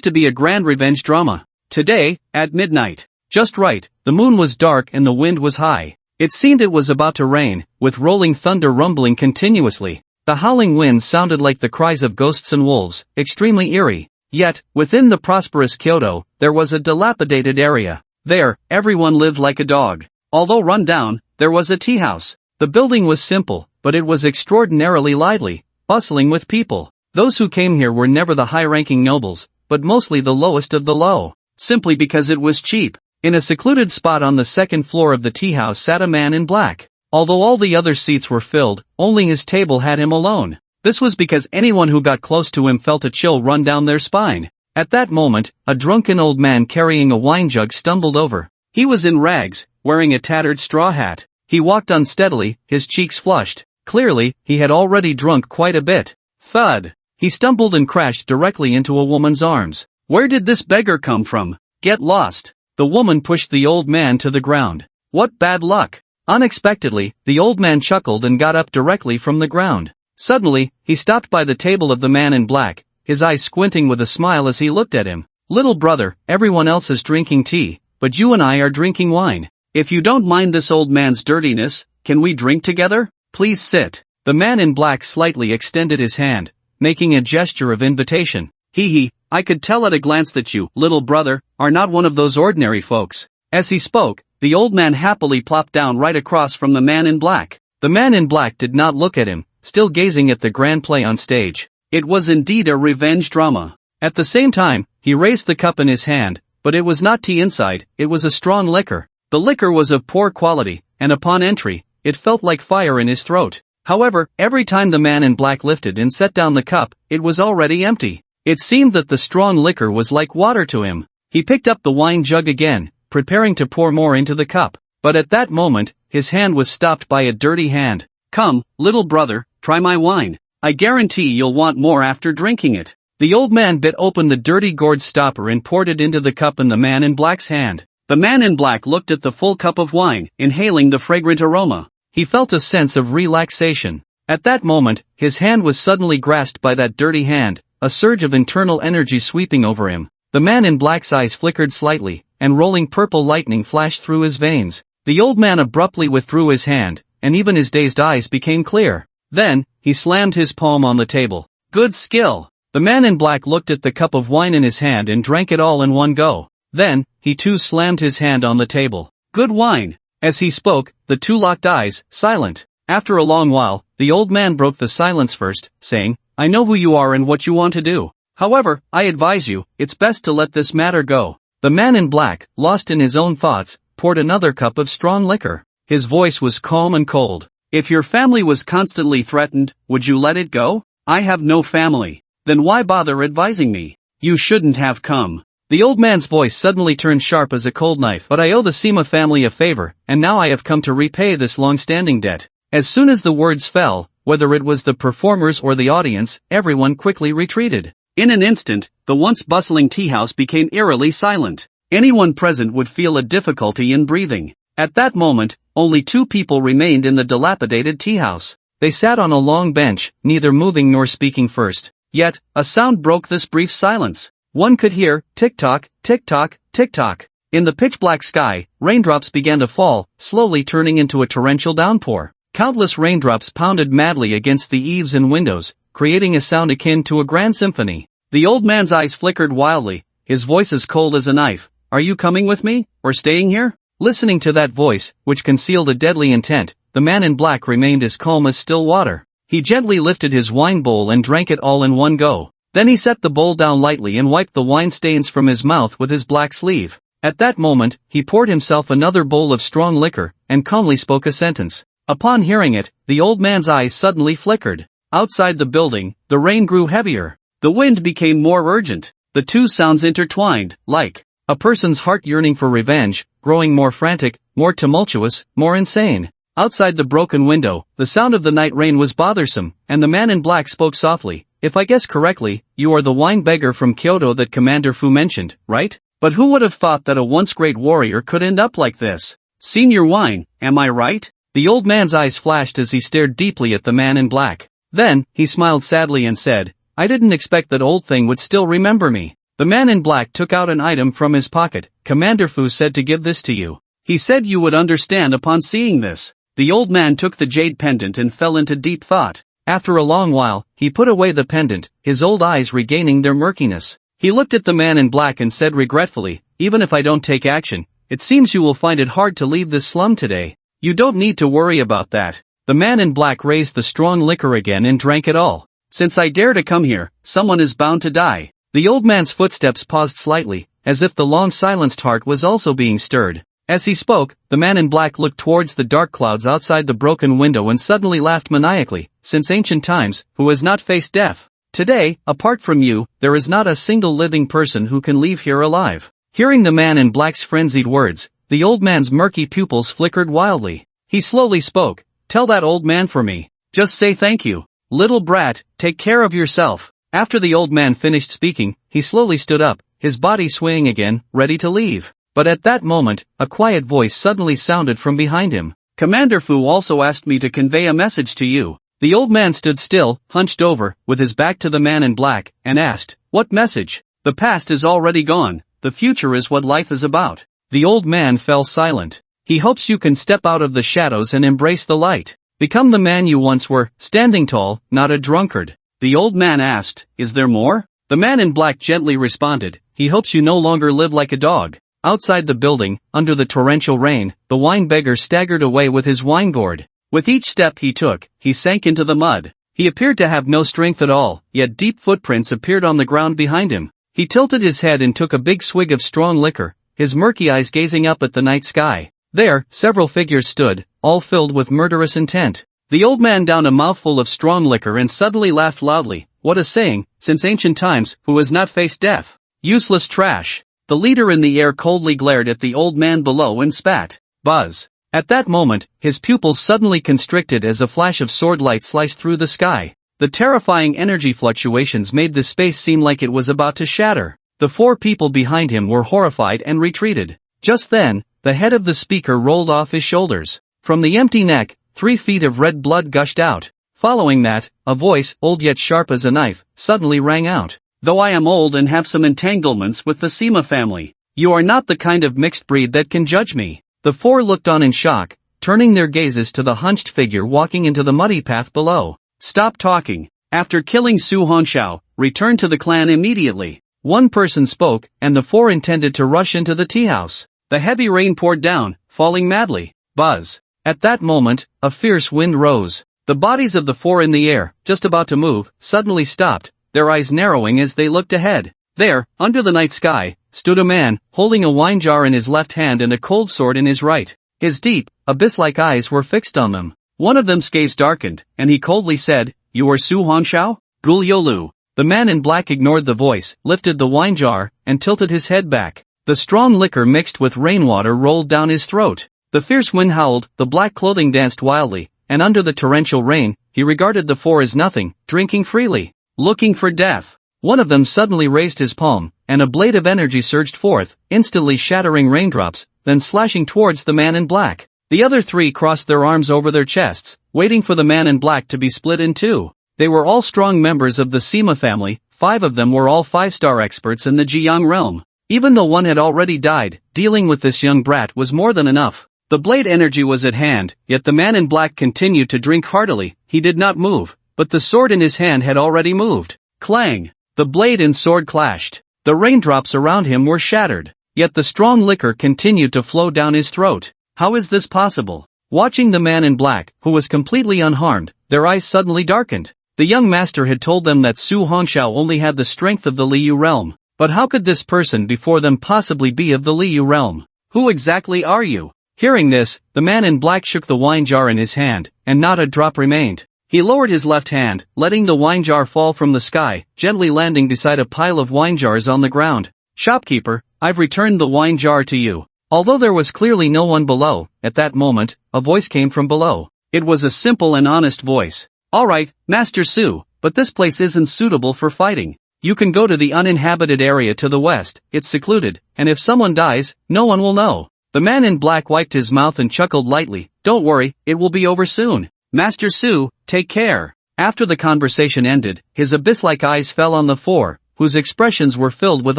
to be a grand revenge drama. Today, at midnight. Just right, the moon was dark and the wind was high. It seemed it was about to rain, with rolling thunder rumbling continuously. The howling winds sounded like the cries of ghosts and wolves, extremely eerie. Yet, within the prosperous Kyoto, there was a dilapidated area. There, everyone lived like a dog. Although run down, there was a tea house. The building was simple, but it was extraordinarily lively, bustling with people. Those who came here were never the high-ranking nobles, but mostly the lowest of the low. Simply because it was cheap. In a secluded spot on the second floor of the tea house sat a man in black. Although all the other seats were filled, only his table had him alone. This was because anyone who got close to him felt a chill run down their spine. At that moment, a drunken old man carrying a wine jug stumbled over. He was in rags, wearing a tattered straw hat. He walked unsteadily, his cheeks flushed. Clearly, he had already drunk quite a bit. Thud! He stumbled and crashed directly into a woman's arms. Where did this beggar come from? Get lost! The woman pushed the old man to the ground. What bad luck! Unexpectedly, the old man chuckled and got up directly from the ground. Suddenly, he stopped by the table of the man in black, his eyes squinting with a smile as he looked at him. Little brother, everyone else is drinking tea, but you and I are drinking wine. If you don't mind this old man's dirtiness, can we drink together? Please sit. The man in black slightly extended his hand, making a gesture of invitation. Hee, I could tell at a glance that you, little brother, are not one of those ordinary folks. As he spoke, the old man happily plopped down right across from the man in black. The man in black did not look at him, still gazing at the grand play on stage. It was indeed a revenge drama. At the same time, he raised the cup in his hand, but it was not tea inside, it was a strong liquor. The liquor was of poor quality, and upon entry, it felt like fire in his throat. However, every time the man in black lifted and set down the cup, it was already empty. It seemed that the strong liquor was like water to him. He picked up the wine jug again, preparing to pour more into the cup. But at that moment, his hand was stopped by a dirty hand. Come, little brother, try my wine. I guarantee you'll want more after drinking it. The old man bit open the dirty gourd stopper and poured it into the cup in the man in black's hand. The man in black looked at the full cup of wine, inhaling the fragrant aroma. He felt a sense of relaxation. At that moment, his hand was suddenly grasped by that dirty hand, a surge of internal energy sweeping over him. The man in black's eyes flickered slightly, and rolling purple lightning flashed through his veins. The old man abruptly withdrew his hand, and even his dazed eyes became clear. Then, he slammed his palm on the table. Good skill! The man in black looked at the cup of wine in his hand and drank it all in one go. Then, he too slammed his hand on the table. Good wine! As he spoke, the two locked eyes, silent. After a long while, the old man broke the silence first, saying, I know who you are and what you want to do. However, I advise you, it's best to let this matter go. The man in black, lost in his own thoughts, poured another cup of strong liquor. His voice was calm and cold. If your family was constantly threatened, would you let it go? I have no family. Then why bother advising me? You shouldn't have come. The old man's voice suddenly turned sharp as a cold knife. But I owe the Sima family a favor, and now I have come to repay this long-standing debt. As soon as the words fell, whether it was the performers or the audience, everyone quickly retreated. In an instant, the once bustling tea house became eerily silent. Anyone present would feel a difficulty in breathing. At that moment, only 2 people remained in the dilapidated tea house. They sat on a long bench, neither moving nor speaking first. Yet, a sound broke this brief silence. One could hear, tick-tock, tick-tock, tick-tock. In the pitch-black sky, raindrops began to fall, slowly turning into a torrential downpour. Countless raindrops pounded madly against the eaves and windows, creating a sound akin to a grand symphony. The old man's eyes flickered wildly, his voice as cold as a knife. Are you coming with me, or staying here? Listening to that voice, which concealed a deadly intent, the man in black remained as calm as still water. He gently lifted his wine bowl and drank it all in one go. Then he set the bowl down lightly and wiped the wine stains from his mouth with his black sleeve. At that moment, he poured himself another bowl of strong liquor, and calmly spoke a sentence. Upon hearing it, the old man's eyes suddenly flickered. Outside the building, the rain grew heavier. The wind became more urgent. The 2 sounds intertwined, like a person's heart yearning for revenge, growing more frantic, more tumultuous, more insane. Outside the broken window, the sound of the night rain was bothersome, and the man in black spoke softly. If I guess correctly, you are the wine beggar from Kyoto that Commander Fu mentioned, right? But who would have thought that a once great warrior could end up like this? Senior wine, am I right? The old man's eyes flashed as he stared deeply at the man in black. Then, he smiled sadly and said, I didn't expect that old thing would still remember me. The man in black took out an item from his pocket. Commander Fu said to give this to you. He said you would understand upon seeing this. The old man took the jade pendant and fell into deep thought. After a long while, he put away the pendant, his old eyes regaining their murkiness. He looked at the man in black and said regretfully, even if I don't take action, it seems you will find it hard to leave this slum today. You don't need to worry about that. The man in black raised the strong liquor again and drank it all. Since I dare to come here, someone is bound to die. The old man's footsteps paused slightly, as if the long-silenced heart was also being stirred. As he spoke, the man in black looked towards the dark clouds outside the broken window and suddenly laughed maniacally. Since ancient times, who has not faced death? Today, apart from you, there is not a single living person who can leave here alive. Hearing the man in black's frenzied words, the old man's murky pupils flickered wildly. He slowly spoke, tell that old man for me. Just say thank you. Little brat, take care of yourself. After the old man finished speaking, he slowly stood up, his body swaying again, ready to leave. But at that moment, a quiet voice suddenly sounded from behind him. Commander Fu also asked me to convey a message to you. The old man stood still, hunched over, with his back to the man in black, and asked, what message? The past is already gone, the future is what life is about. The old man fell silent. He hopes you can step out of the shadows and embrace the light. Become the man you once were, standing tall, not a drunkard. The old man asked, is there more? The man in black gently responded, he hopes you no longer live like a dog. Outside the building, under the torrential rain, the wine beggar staggered away with his wine gourd. With each step he took, he sank into the mud. He appeared to have no strength at all, yet deep footprints appeared on the ground behind him. He tilted his head and took a big swig of strong liquor, his murky eyes gazing up at the night sky. There, several figures stood, all filled with murderous intent. The old man downed a mouthful of strong liquor and suddenly laughed loudly. What a saying, since ancient times, who has not faced death? Useless trash. The leader in the air coldly glared at the old man below and spat. Buzz. At that moment, his pupils suddenly constricted as a flash of sword light sliced through the sky. The terrifying energy fluctuations made the space seem like it was about to shatter. The 4 people behind him were horrified and retreated. Just then, the head of the speaker rolled off his shoulders. From the empty neck, 3 feet of red blood gushed out. Following that, a voice, old yet sharp as a knife, suddenly rang out. Though I am old and have some entanglements with the Sima family, you are not the kind of mixed breed that can judge me. The 4 looked on in shock, turning their gazes to the hunched figure walking into the muddy path below. Stop talking. After killing Su Hongxiao, return to the clan immediately. One person spoke, and the 4 intended to rush into the tea house. The heavy rain poured down, falling madly. Buzz. At that moment, a fierce wind rose. The bodies of the 4 in the air, just about to move, suddenly stopped, their eyes narrowing as they looked ahead. There, under the night sky, stood a man, holding a wine jar in his left hand and a cold sword in his right. His deep, abyss-like eyes were fixed on them. One of them's gaze darkened, and he coldly said, "You are Su Hongxiao?" Guliolu. The man in black ignored the voice, lifted the wine jar, and tilted his head back. The strong liquor mixed with rainwater rolled down his throat. The fierce wind howled, the black clothing danced wildly, and under the torrential rain, he regarded the four as nothing, drinking freely, looking for death. One of them suddenly raised his palm, and a blade of energy surged forth, instantly shattering raindrops, then slashing towards the man in black. The other three crossed their arms over their chests, waiting for the man in black to be split in two. They were all strong members of the Sima family, 5 of them were all 5-star experts in the Jiang realm. Even though one had already died, dealing with this young brat was more than enough. The blade energy was at hand, yet the man in black continued to drink heartily. He did not move, but the sword in his hand had already moved. Clang! The blade and sword clashed. The raindrops around him were shattered, yet the strong liquor continued to flow down his throat. How is this possible? Watching the man in black, who was completely unharmed, their eyes suddenly darkened. The young master had told them that Su Hongxiao only had the strength of the Liu realm. But how could this person before them possibly be of the Liu realm? Who exactly are you? Hearing this, the man in black shook the wine jar in his hand, and not a drop remained. He lowered his left hand, letting the wine jar fall from the sky, gently landing beside a pile of wine jars on the ground. "Shopkeeper, I've returned the wine jar to you." Although there was clearly no one below, at that moment, a voice came from below. It was a simple and honest voice. "Alright, Master Su, but this place isn't suitable for fighting. You can go to the uninhabited area to the west, it's secluded, and if someone dies, no one will know." The man in black wiped his mouth and chuckled lightly. "Don't worry, it will be over soon. Master Su, take care." After the conversation ended, his abyss-like eyes fell on the four, whose expressions were filled with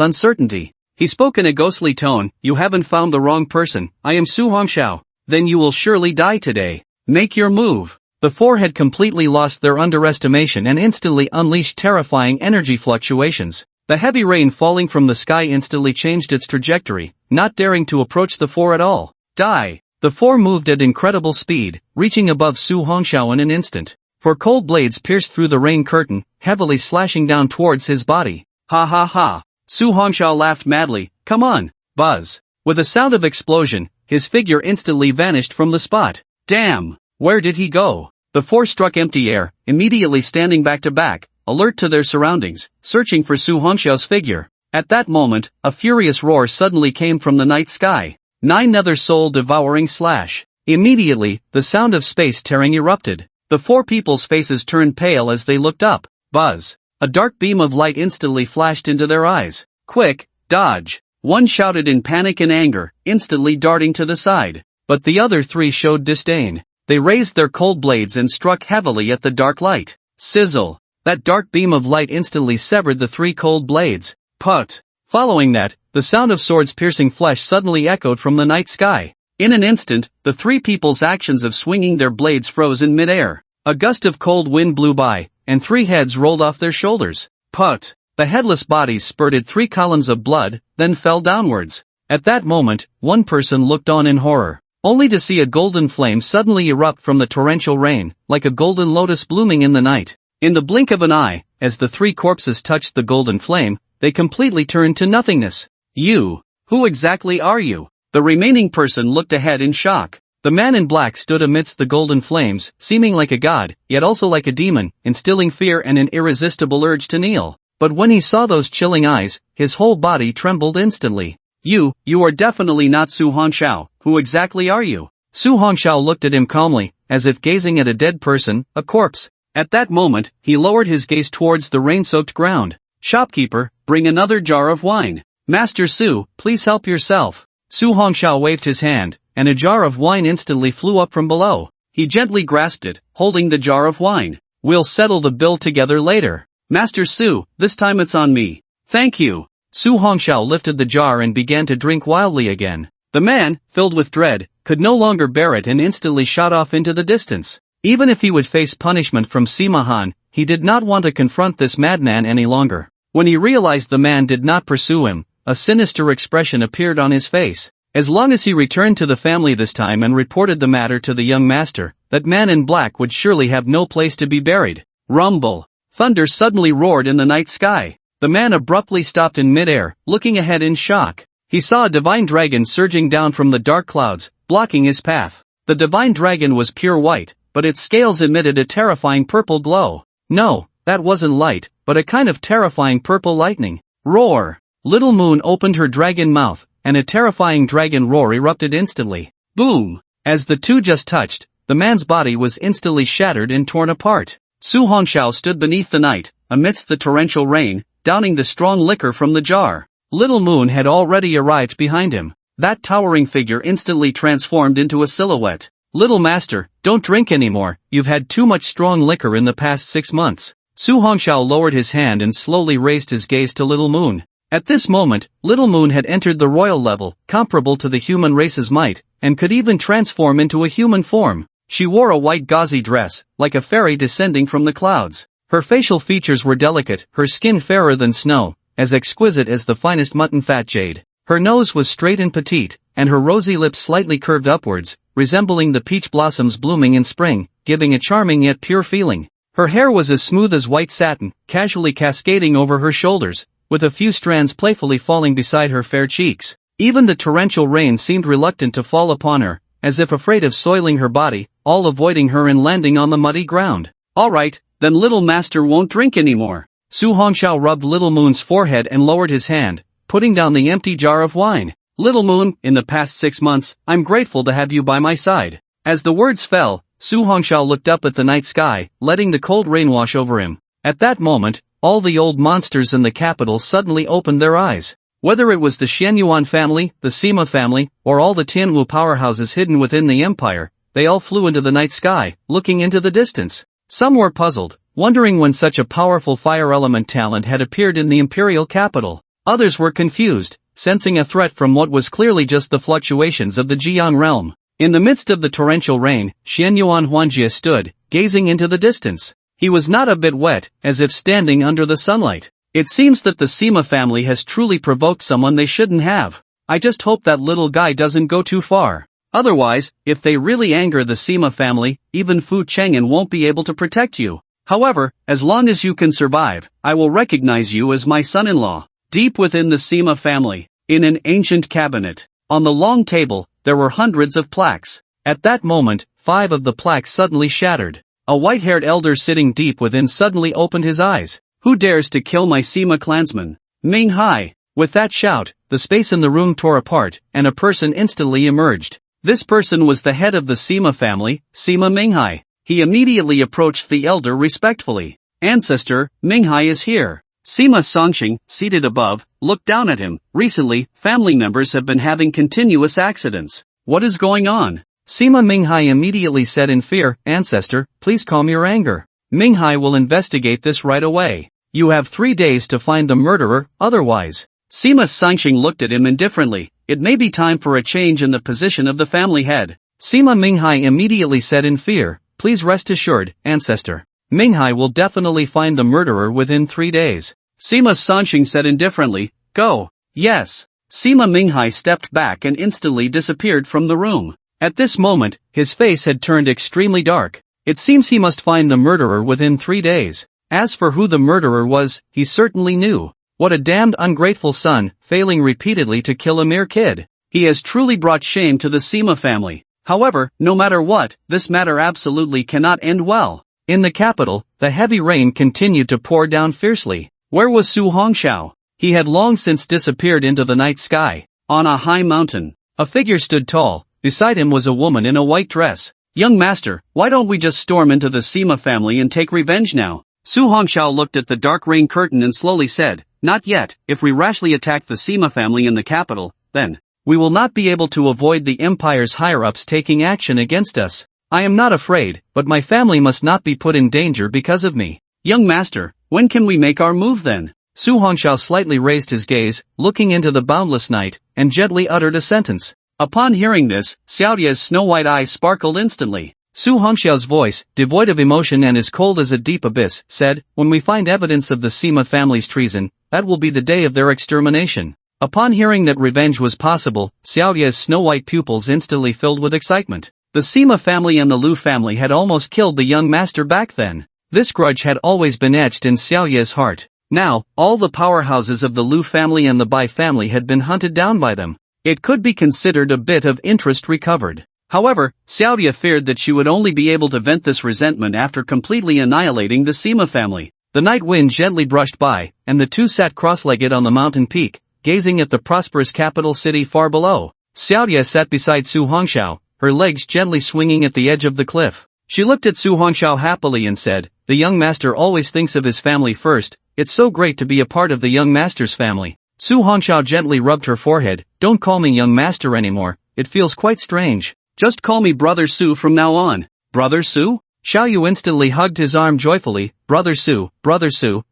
uncertainty. He spoke in a ghostly tone, "You haven't found the wrong person, I am Su Hongxiao. Then you will surely die today. Make your move." The four had completely lost their underestimation and instantly unleashed terrifying energy fluctuations. The heavy rain falling from the sky instantly changed its trajectory, not daring to approach the four at all. Die! The four moved at incredible speed, reaching above Su Hongxiao in an instant. For cold blades pierced through the rain curtain, heavily slashing down towards his body. "Ha ha ha!" Su Hongxiao laughed madly. "Come on!" Buzz! With a sound of explosion, his figure instantly vanished from the spot. Damn! Where did he go? The four struck empty air, immediately standing back to back, alert to their surroundings, searching for Su Hongxiao's figure. At that moment, a furious roar suddenly came from the night sky. 9 nether soul-devouring slash. Immediately, the sound of space tearing erupted. The four people's faces turned pale as they looked up. Buzz! A dark beam of light instantly flashed into their eyes. "Quick, dodge!" One shouted in panic and anger, instantly darting to the side. But the other 3 showed disdain. They raised their cold blades and struck heavily at the dark light. Sizzle! That dark beam of light instantly severed the 3 cold blades. Put! Following that, the sound of swords piercing flesh suddenly echoed from the night sky. In an instant, the 3 people's actions of swinging their blades froze in midair. A gust of cold wind blew by, and 3 heads rolled off their shoulders. Put! The headless bodies spurted 3 columns of blood, then fell downwards. At that moment, one person looked on in horror, only to see a golden flame suddenly erupt from the torrential rain, like a golden lotus blooming in the night. In the blink of an eye, as the 3 corpses touched the golden flame, they completely turned to nothingness. "You! Who exactly are you?" The remaining person looked ahead in shock. The man in black stood amidst the golden flames, seeming like a god, yet also like a demon, instilling fear and an irresistible urge to kneel. But when he saw those chilling eyes, his whole body trembled instantly. You are definitely not Su Hongxiao. Who exactly are you?" Su Hongxiao looked at him calmly, as if gazing at a dead person, a corpse. At that moment, he lowered his gaze towards the rain-soaked ground. "Shopkeeper, bring another jar of wine." "Master Su, please help yourself." Su Hongxiao waved his hand, and a jar of wine instantly flew up from below. He gently grasped it, holding the jar of wine. "We'll settle the bill together later. Master Su, this time it's on me." "Thank you." Su Hongxiao lifted the jar and began to drink wildly again. The man, filled with dread, could no longer bear it and instantly shot off into the distance. Even if he would face punishment from Sima Han, he did not want to confront this madman any longer. When he realized the man did not pursue him, a sinister expression appeared on his face. As long as he returned to the family this time and reported the matter to the young master, that man in black would surely have no place to be buried. Rumble! Thunder suddenly roared in the night sky. The man abruptly stopped in midair, looking ahead in shock. He saw a divine dragon surging down from the dark clouds, blocking his path. The divine dragon was pure white, but its scales emitted a terrifying purple glow. No, that wasn't light, but a kind of terrifying purple lightning. Roar! Little Moon opened her dragon mouth, and a terrifying dragon roar erupted instantly. Boom! As the two just touched, the man's body was instantly shattered and torn apart. Su Hongxiao stood beneath the night, amidst the torrential rain, downing the strong liquor from the jar. Little Moon had already arrived behind him. That towering figure instantly transformed into a silhouette. Little master, don't drink anymore, you've had too much strong liquor in the past 6 months. Su Hongxiao lowered his hand and slowly raised his gaze to Little Moon. At this moment, Little Moon had entered the royal level, comparable to the human race's might, and could even transform into a human form. She wore a white gauzy dress, like a fairy descending from the clouds. Her facial features were delicate, her skin fairer than snow, as exquisite as the finest mutton fat jade. Her nose was straight and petite, and her rosy lips slightly curved upwards, resembling the peach blossoms blooming in spring, giving a charming yet pure feeling. Her hair was as smooth as white satin, casually cascading over her shoulders, with a few strands playfully falling beside her fair cheeks. Even the torrential rain seemed reluctant to fall upon her, as if afraid of soiling her body, all avoiding her and landing on the muddy ground. Alright, then little master won't drink anymore. Su Hongxiao rubbed Little Moon's forehead and lowered his hand, putting down the empty jar of wine. Little Moon, in the past 6 months, I'm grateful to have you by my side. As the words fell, Su Hongxiao looked up at the night sky, letting the cold rain wash over him. At that moment, all the old monsters in the capital suddenly opened their eyes. Whether it was the Xianyuan family, the Sima family, or all the Tianwu powerhouses hidden within the empire, they all flew into the night sky, looking into the distance. Some were puzzled, wondering when such a powerful fire element talent had appeared in the imperial capital. Others were confused, sensing a threat from what was clearly just the fluctuations of the Jiang realm. In the midst of the torrential rain, Xianyuan Huanjie stood, gazing into the distance. He was not a bit wet, as if standing under the sunlight. It seems that the Sima family has truly provoked someone they shouldn't have. I just hope that little guy doesn't go too far. Otherwise, if they really anger the Sima family, even Fu Cheng'an won't be able to protect you. However, as long as you can survive, I will recognize you as my son-in-law. Deep within the Sima family, in an ancient cabinet, on the long table, there were hundreds of plaques. At that moment, 5 of the plaques suddenly shattered. A white-haired elder sitting deep within suddenly opened his eyes. Who dares to kill my Sima clansman? Ming Hai! With that shout, the space in the room tore apart, and a person instantly emerged. This person was the head of the Sima family, Sima Minghai. He immediately approached the elder respectfully. Ancestor, Minghai is here. Sima Songqing, seated above, looked down at him. Recently, family members have been having continuous accidents. What is going on? Sima Minghai immediately said in fear, Ancestor, please calm your anger. Minghai will investigate this right away. You have 3 days to find the murderer, otherwise. Sima Songqing looked at him indifferently. It may be time for a change in the position of the family head. Sima Minghai immediately said in fear, please rest assured, Ancestor. Minghai will definitely find the murderer within 3 days. Sima Songqing said indifferently, go. Yes. Sima Minghai stepped back and instantly disappeared from the room. At this moment, his face had turned extremely dark. It seems he must find the murderer within 3 days. As for who the murderer was, he certainly knew. What a damned ungrateful son, failing repeatedly to kill a mere kid. He has truly brought shame to the Sima family. However, no matter what, this matter absolutely cannot end well. In the capital, the heavy rain continued to pour down fiercely. Where was Su Hongxiao? He had long since disappeared into the night sky. On a high mountain, a figure stood tall. Beside him was a woman in a white dress. Young master, why don't we just storm into the Sima family and take revenge now? Su Hongxiao looked at the dark rain curtain and slowly said, not yet. If we rashly attack the Sima family in the capital, then we will not be able to avoid the empire's higher-ups taking action against us. I am not afraid, but my family must not be put in danger because of me. Young master, when can we make our move then? Su Hongxiao slightly raised his gaze, looking into the boundless night, and gently uttered a sentence. Upon hearing this, Xiaoya's snow-white eyes sparkled instantly. Su Hongxiao's voice, devoid of emotion and as cold as a deep abyss, said, when we find evidence of the Sima family's treason, that will be the day of their extermination. Upon hearing that revenge was possible, Xiaoya's snow-white pupils instantly filled with excitement. The Sima family and the Lu family had almost killed the young master back then. This grudge had always been etched in Xiaoya's heart. Now, all the powerhouses of the Lu family and the Bai family had been hunted down by them. It could be considered a bit of interest recovered. However, Xiaodia feared that she would only be able to vent this resentment after completely annihilating the Sima family. The night wind gently brushed by, and the two sat cross-legged on the mountain peak, gazing at the prosperous capital city far below. Xiaodia sat beside Su Hongxiao, her legs gently swinging at the edge of the cliff. She looked at Su Hongxiao happily and said, "The young master always thinks of his family first. It's so great to be a part of the young master's family." Su Hongxiao gently rubbed her forehead. "Don't call me young master anymore, it feels quite strange. Just call me Brother Su from now on." "Brother Su?" Xiaoyu instantly hugged his arm joyfully. Brother Su,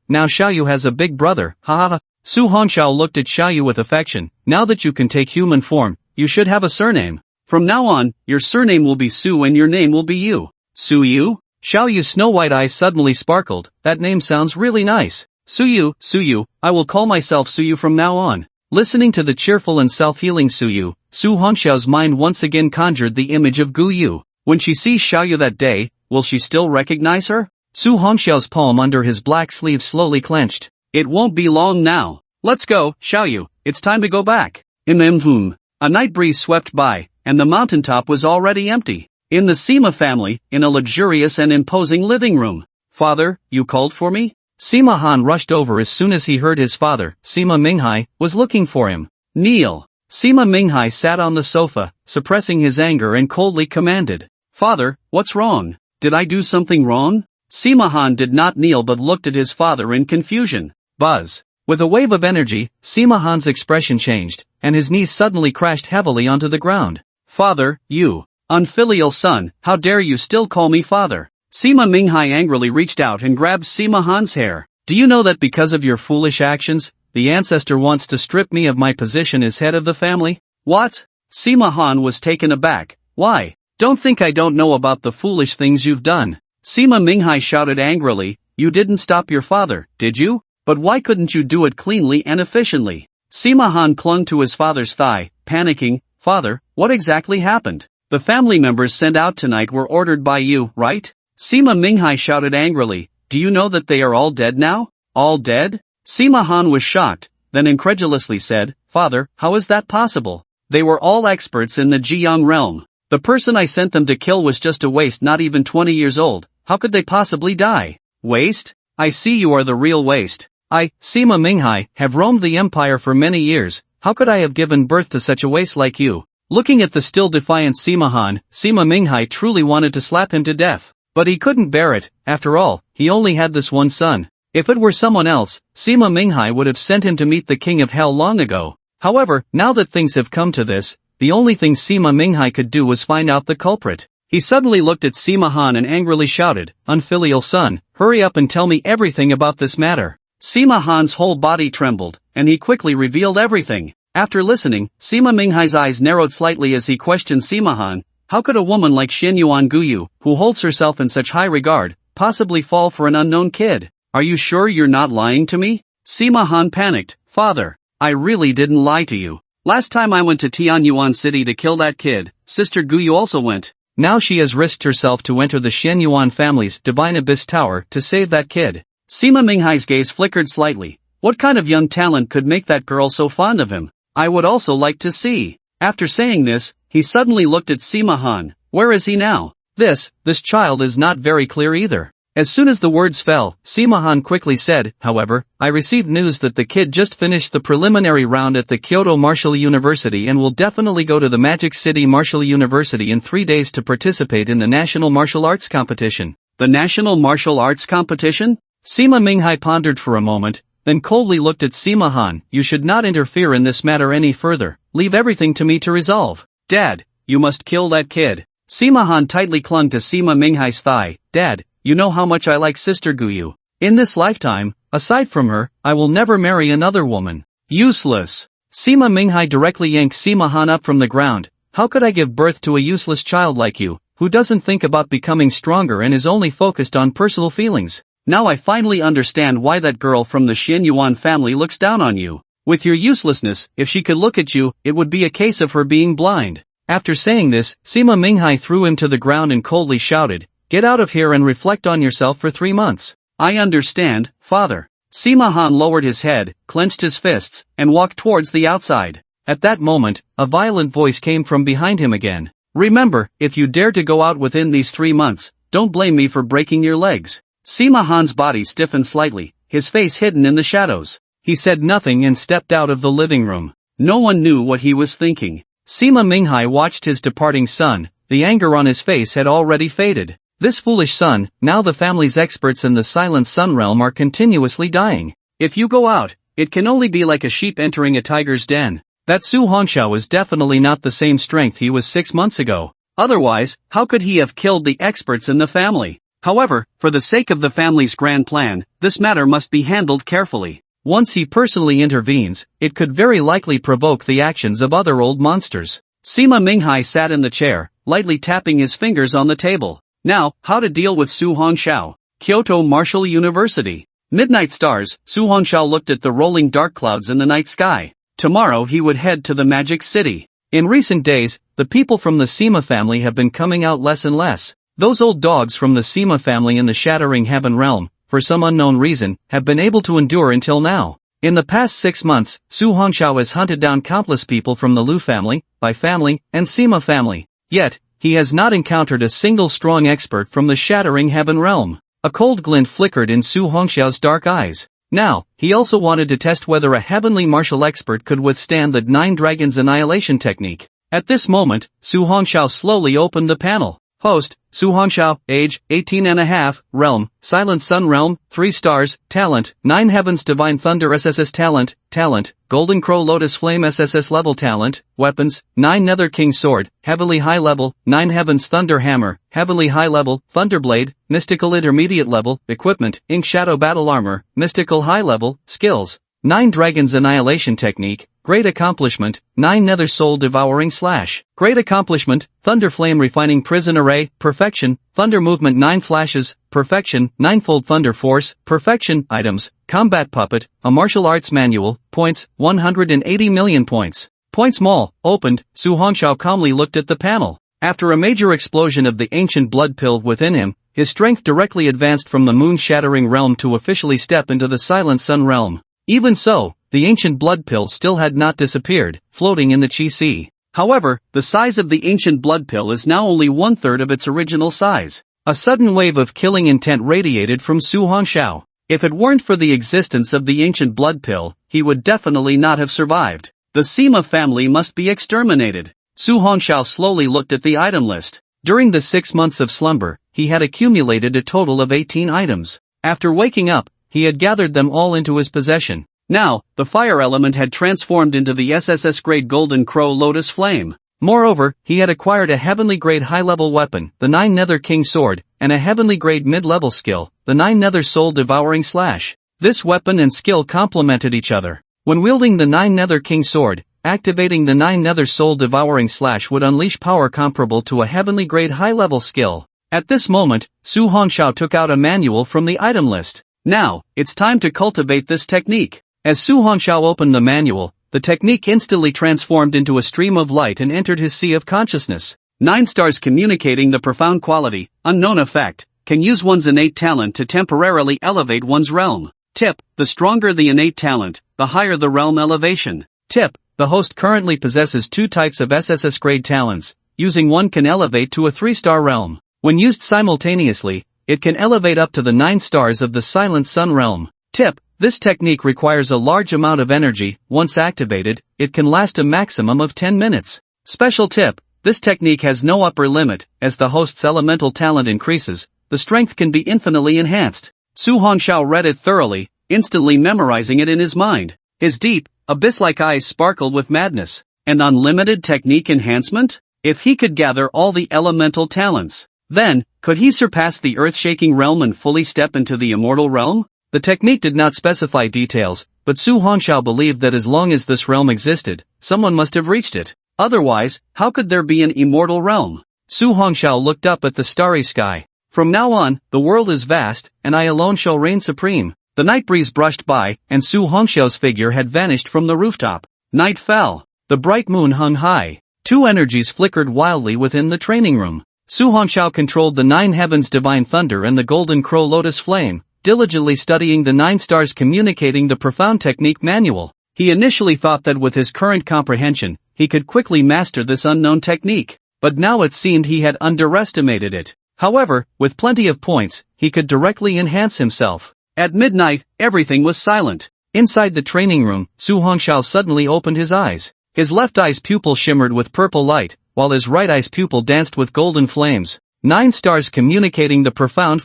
now Xiaoyu has a big brother, ha ha ha." Su Hongxiao looked at Xiaoyu with affection. "Now that you can take human form, you should have a surname. From now on, your surname will be Su and your name will be Yu." "Su Yu?" Xiaoyu's snow-white eyes suddenly sparkled. "That name sounds really nice. Su Yu, I will call myself Su Yu from now on." Listening to the cheerful and self-healing Su Yu, Su Hongxiao's mind once again conjured the image of Gu Yu. When she sees Xiaoyu that day, will she still recognize her? Su Hongxiao's palm under his black sleeve slowly clenched. "It won't be long now. Let's go, Xiaoyu, it's time to go back." A night breeze swept by, and the mountaintop was already empty. In the Sima family, in a luxurious and imposing living room. "Father, you called for me?" Sima Han rushed over as soon as he heard his father, Sima Minghai, was looking for him. "Kneel." Sima Minghai sat on the sofa, suppressing his anger and coldly commanded. "Father, what's wrong? Did I do something wrong?" Sima Han did not kneel but looked at his father in confusion. Buzz. With a wave of energy, Sima Han's expression changed, and his knees suddenly crashed heavily onto the ground. "Father, you unfilial son, how dare you still call me father?" Sima Minghai angrily reached out and grabbed Sima Han's hair. "Do you know that because of your foolish actions, the ancestor wants to strip me of my position as head of the family?" "What?" Sima Han was taken aback. "Why? Don't think I don't know about the foolish things you've done." Sima Minghai shouted angrily, "You didn't stop your father, did you? But why couldn't you do it cleanly and efficiently?" Sima Han clung to his father's thigh, panicking. "Father, what exactly happened? The family members sent out tonight were ordered by you, right?" Sima Minghai shouted angrily, "Do you know that they are all dead now?" "All dead?" Sima Han was shocked, then incredulously said, "Father, how is that possible? They were all experts in the Jiang realm. The person I sent them to kill was just a waste not even 20 years old. How could they possibly die?" "Waste? I see you are the real waste. I, Sima Minghai, have roamed the empire for many years. How could I have given birth to such a waste like you?" Looking at the still defiant Sima Han, Sima Minghai truly wanted to slap him to death. But he couldn't bear it. After all, he only had this one son. If it were someone else, Sima Minghai would have sent him to meet the king of hell long ago. However, now that things have come to this, the only thing Sima Minghai could do was find out the culprit. He suddenly looked at Sima Han and angrily shouted, "Unfilial son, hurry up and tell me everything about this matter." Sima Han's whole body trembled, and he quickly revealed everything. After listening, Sima Minghai's eyes narrowed slightly as he questioned Sima Han. How could a woman like Xianyuan Guyu, who holds herself in such high regard, possibly fall for an unknown kid? "Are you sure you're not lying to me?" Sima Han panicked. "Father, I really didn't lie to you. Last time I went to Tianyuan City to kill that kid, Sister Guyu also went. Now she has risked herself to enter the Xianyuan family's Divine Abyss Tower to save that kid." Sima Minghai's gaze flickered slightly. What kind of young talent could make that girl so fond of him? I would also like to see. After saying this, he suddenly looked at Sima Han. Where is he now? This child is not very clear either. As soon as the words fell, Sima Han quickly said, "However, I received news that the kid just finished the preliminary round at the Kyoto Martial University and will definitely go to the Magic City Martial University in 3 days to participate in the National Martial Arts Competition." The National Martial Arts Competition? Sima Minghai pondered for a moment, then coldly looked at Sima Han. "You should not interfere in this matter any further. Leave everything to me to resolve." "Dad, you must kill that kid." Sima Han tightly clung to Sima Minghai's thigh. "Dad, you know how much I like Sister Guyu. In this lifetime, aside from her, I will never marry another woman." "Useless." Sima Minghai directly yanked Sima Han up from the ground. "How could I give birth to a useless child like you, who doesn't think about becoming stronger and is only focused on personal feelings? Now I finally understand why that girl from the Xianyuan family looks down on you. With your uselessness, if she could look at you, it would be a case of her being blind." After saying this, Sima Minghai threw him to the ground and coldly shouted, "Get out of here and reflect on yourself for 3 months." "I understand, father." Sima Han lowered his head, clenched his fists, and walked towards the outside. At that moment, a violent voice came from behind him again. Remember, if you dare to go out within these 3 months, don't blame me for breaking your legs. Sima Han's body stiffened slightly, his face hidden in the shadows. He said nothing and stepped out of the living room. No one knew what he was thinking. Sima Minghai watched his departing son. The anger on his face had already faded. This foolish son, now the family's experts in the Silent Sun realm are continuously dying. If you go out, it can only be like a sheep entering a tiger's den. That Su Hongxiao is definitely not the same strength he was 6 months ago. Otherwise, how could he have killed the experts in the family? However, for the sake of the family's grand plan, this matter must be handled carefully. Once he personally intervenes, it could very likely provoke the actions of other old monsters. Sima Minghai sat in the chair, lightly tapping his fingers on the table. Now, how to deal with Su Hongxiao? Kyoto Martial University. Midnight stars. Su Hongxiao looked at the rolling dark clouds in the night sky. Tomorrow he would head to the Magic City. In recent days, the people from the Sima family have been coming out less and less. Those old dogs from the Sima family in the Shattering Heaven realm, for some unknown reason, have been able to endure until now. In the past 6 months, Su Hongxiao has hunted down countless people from the Lu family, Bai family, and Sima family. Yet, he has not encountered a single strong expert from the Shattering Heaven realm. A cold glint flickered in Su Hongxiao's dark eyes. Now, he also wanted to test whether a heavenly martial expert could withstand the 9 Dragons Annihilation technique. At this moment, Su Hongxiao slowly opened the panel. Host, Su Hongxiao, age, 18.5, realm, Silent Sun realm, 3 stars, talent, 9 Heavens Divine Thunder SSS talent, Golden Crow Lotus Flame SSS-level talent, weapons, 9 Nether King Sword, heavily high level, 9 Heavens Thunder Hammer, heavily high level, Thunderblade, mystical intermediate level, equipment, Ink Shadow Battle Armor, mystical high level, skills, 9 Dragons Annihilation technique, great accomplishment, 9 Nether Soul Devouring Slash, great accomplishment, Thunder Flame Refining Prison Array, perfection, Thunder Movement 9 Flashes, perfection, 9-fold Thunder Force, perfection, items, Combat Puppet, a martial arts manual, points, 180 million points. Points mall, opened. Su Hongxiao calmly looked at the panel. After a major explosion of the ancient blood pill within him, his strength directly advanced from the moon-shattering realm to officially step into the Silent Sun realm. Even so, the ancient blood pill still had not disappeared, floating in the Qi Sea. However, the size of the ancient blood pill is now only 1/3 of its original size. A sudden wave of killing intent radiated from Su Hongxiao. If it weren't for the existence of the ancient blood pill, he would definitely not have survived. The Sima family must be exterminated. Su Hongxiao slowly looked at the item list. During the 6 months of slumber, he had accumulated a total of 18 items. After waking up, he had gathered them all into his possession. Now, the fire element had transformed into the SSS grade Golden Crow Lotus Flame. Moreover, he had acquired a heavenly grade high-level weapon, the 9 Nether King Sword, and a heavenly grade mid-level skill, the 9 Nether Soul Devouring Slash. This weapon and skill complemented each other. When wielding the 9 Nether King Sword, activating the 9 Nether Soul Devouring Slash would unleash power comparable to a heavenly grade high-level skill. At this moment, Su Hongxiao took out a manual from the item list. Now, it's time to cultivate this technique. As Su Hongxiao opened the manual, the technique instantly transformed into a stream of light and entered his sea of consciousness. 9 stars communicating the profound quality, unknown effect, can use one's innate talent to temporarily elevate one's realm. Tip, the stronger the innate talent, the higher the realm elevation. Tip, the host currently possesses 2 types of SSS grade talents. Using one can elevate to a 3-star realm. When used simultaneously, it can elevate up to the 9 stars of the Silent Sun realm. Tip, this technique requires a large amount of energy. Once activated, it can last a maximum of 10 minutes. Special tip, this technique has no upper limit. As the host's elemental talent increases, the strength can be infinitely enhanced. Su Hongxiao read it thoroughly, instantly memorizing it in his mind. His deep, abyss-like eyes sparkled with madness. An unlimited technique enhancement? If he could gather all the elemental talents, then, could he surpass the earth-shaking realm and fully step into the immortal realm? The technique did not specify details, but Su Hongxiao believed that as long as this realm existed, someone must have reached it. Otherwise, how could there be an immortal realm? Su Hongxiao looked up at the starry sky. From now on, the world is vast, and I alone shall reign supreme. The night breeze brushed by, and Su Hongxiao's figure had vanished from the rooftop. Night fell. The bright moon hung high. 2 energies flickered wildly within the training room. Su Hongxiao controlled the 9 Heavens Divine Thunder and the Golden Crow Lotus Flame, diligently studying the 9 stars communicating the profound technique manual. He initially thought that with his current comprehension, he could quickly master this unknown technique. but now it seemed he had underestimated it. However, with plenty of points, he could directly enhance himself. At midnight, everything was silent. Inside the training room, Su Hongxiao suddenly opened his eyes. His left eye's pupil shimmered with purple light, while his right eye's pupil danced with golden flames. 9 stars communicating the profound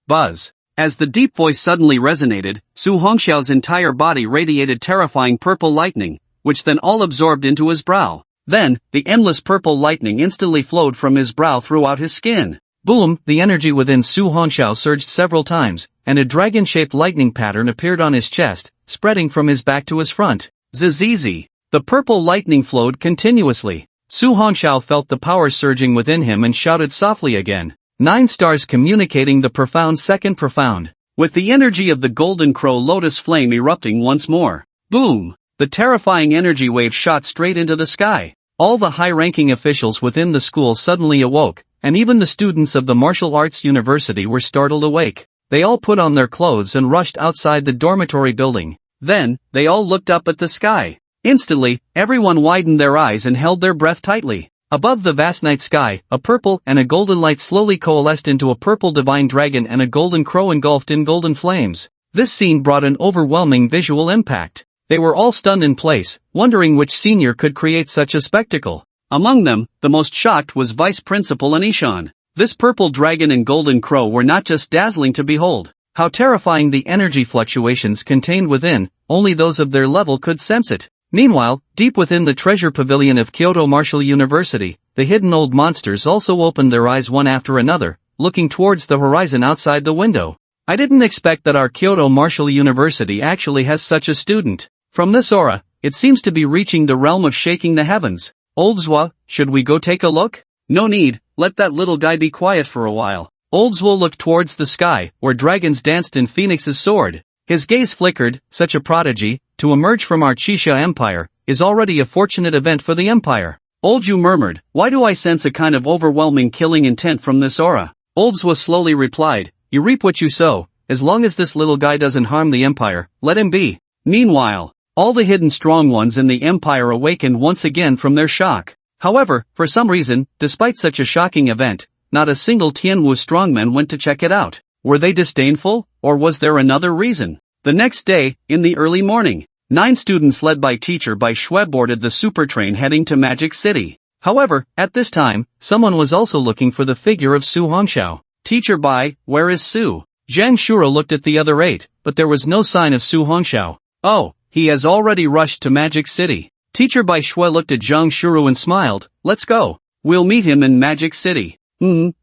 buzz. As the deep voice suddenly resonated, Su Hongxiao's entire body radiated terrifying purple lightning, which then all absorbed into his brow. Then, the endless purple lightning instantly flowed from his brow throughout his skin. Boom! The energy within Su Hongxiao surged several times, and a dragon-shaped lightning pattern appeared on his chest, spreading from his back to his front. Zizizi! The purple lightning flowed continuously. Su Hongxiao felt the power surging within him and shouted softly again. 9 stars communicating the profound. With the energy of the golden crow lotus flame erupting once more. Boom! The terrifying energy wave shot straight into the sky. All the high-ranking officials within the school suddenly awoke, and even the students of the martial arts university were startled awake. They all put on their clothes and rushed outside the dormitory building. Then, they all looked up at the sky. Instantly, everyone widened their eyes and held their breath tightly. Above the vast night sky, a purple and a golden light slowly coalesced into a purple divine dragon and a golden crow engulfed in golden flames. This scene brought an overwhelming visual impact. They were all stunned in place, wondering which senior could create such a spectacle. Among them, the most shocked was Vice Principal Anishan. This purple dragon and golden crow were not just dazzling to behold. How terrifying the energy fluctuations contained within, only those of their level could sense it. Meanwhile, deep within the treasure pavilion of Kyoto Martial University, the hidden old monsters also opened their eyes one after another, looking towards the horizon outside the window. I didn't expect that our Kyoto Martial University actually has such a student. From this aura, it seems to be reaching the realm of shaking the heavens. Old Zwa, should we go take a look? No need, let that little guy be quiet for a while. Old Zwa looked towards the sky, where dragons danced in Phoenix's sword. His gaze flickered. Such a prodigy, to emerge from our Chisha Empire, is already a fortunate event for the Empire. Old Zhu murmured, why do I sense a kind of overwhelming killing intent from this aura? Old Zwa slowly replied, you reap what you sow. As long as this little guy doesn't harm the Empire, let him be. Meanwhile, all the hidden strong ones in the Empire awakened once again from their shock. However, for some reason, despite such a shocking event, not a single Tianwu strongman went to check it out. Were they disdainful, or was there another reason? The next day, in the early morning, 9 students led by teacher Bai Shui boarded the super train heading to Magic City. However, at this time, someone was also looking for the figure of Su Hongxiao. Teacher Bai, where is Su? Zhang Shuro looked at the other 8, but there was no sign of Su Hongxiao. Oh, he has already rushed to Magic City. Teacher Bai Shui looked at Zhang Shuro and smiled, let's go. We'll meet him in Magic City.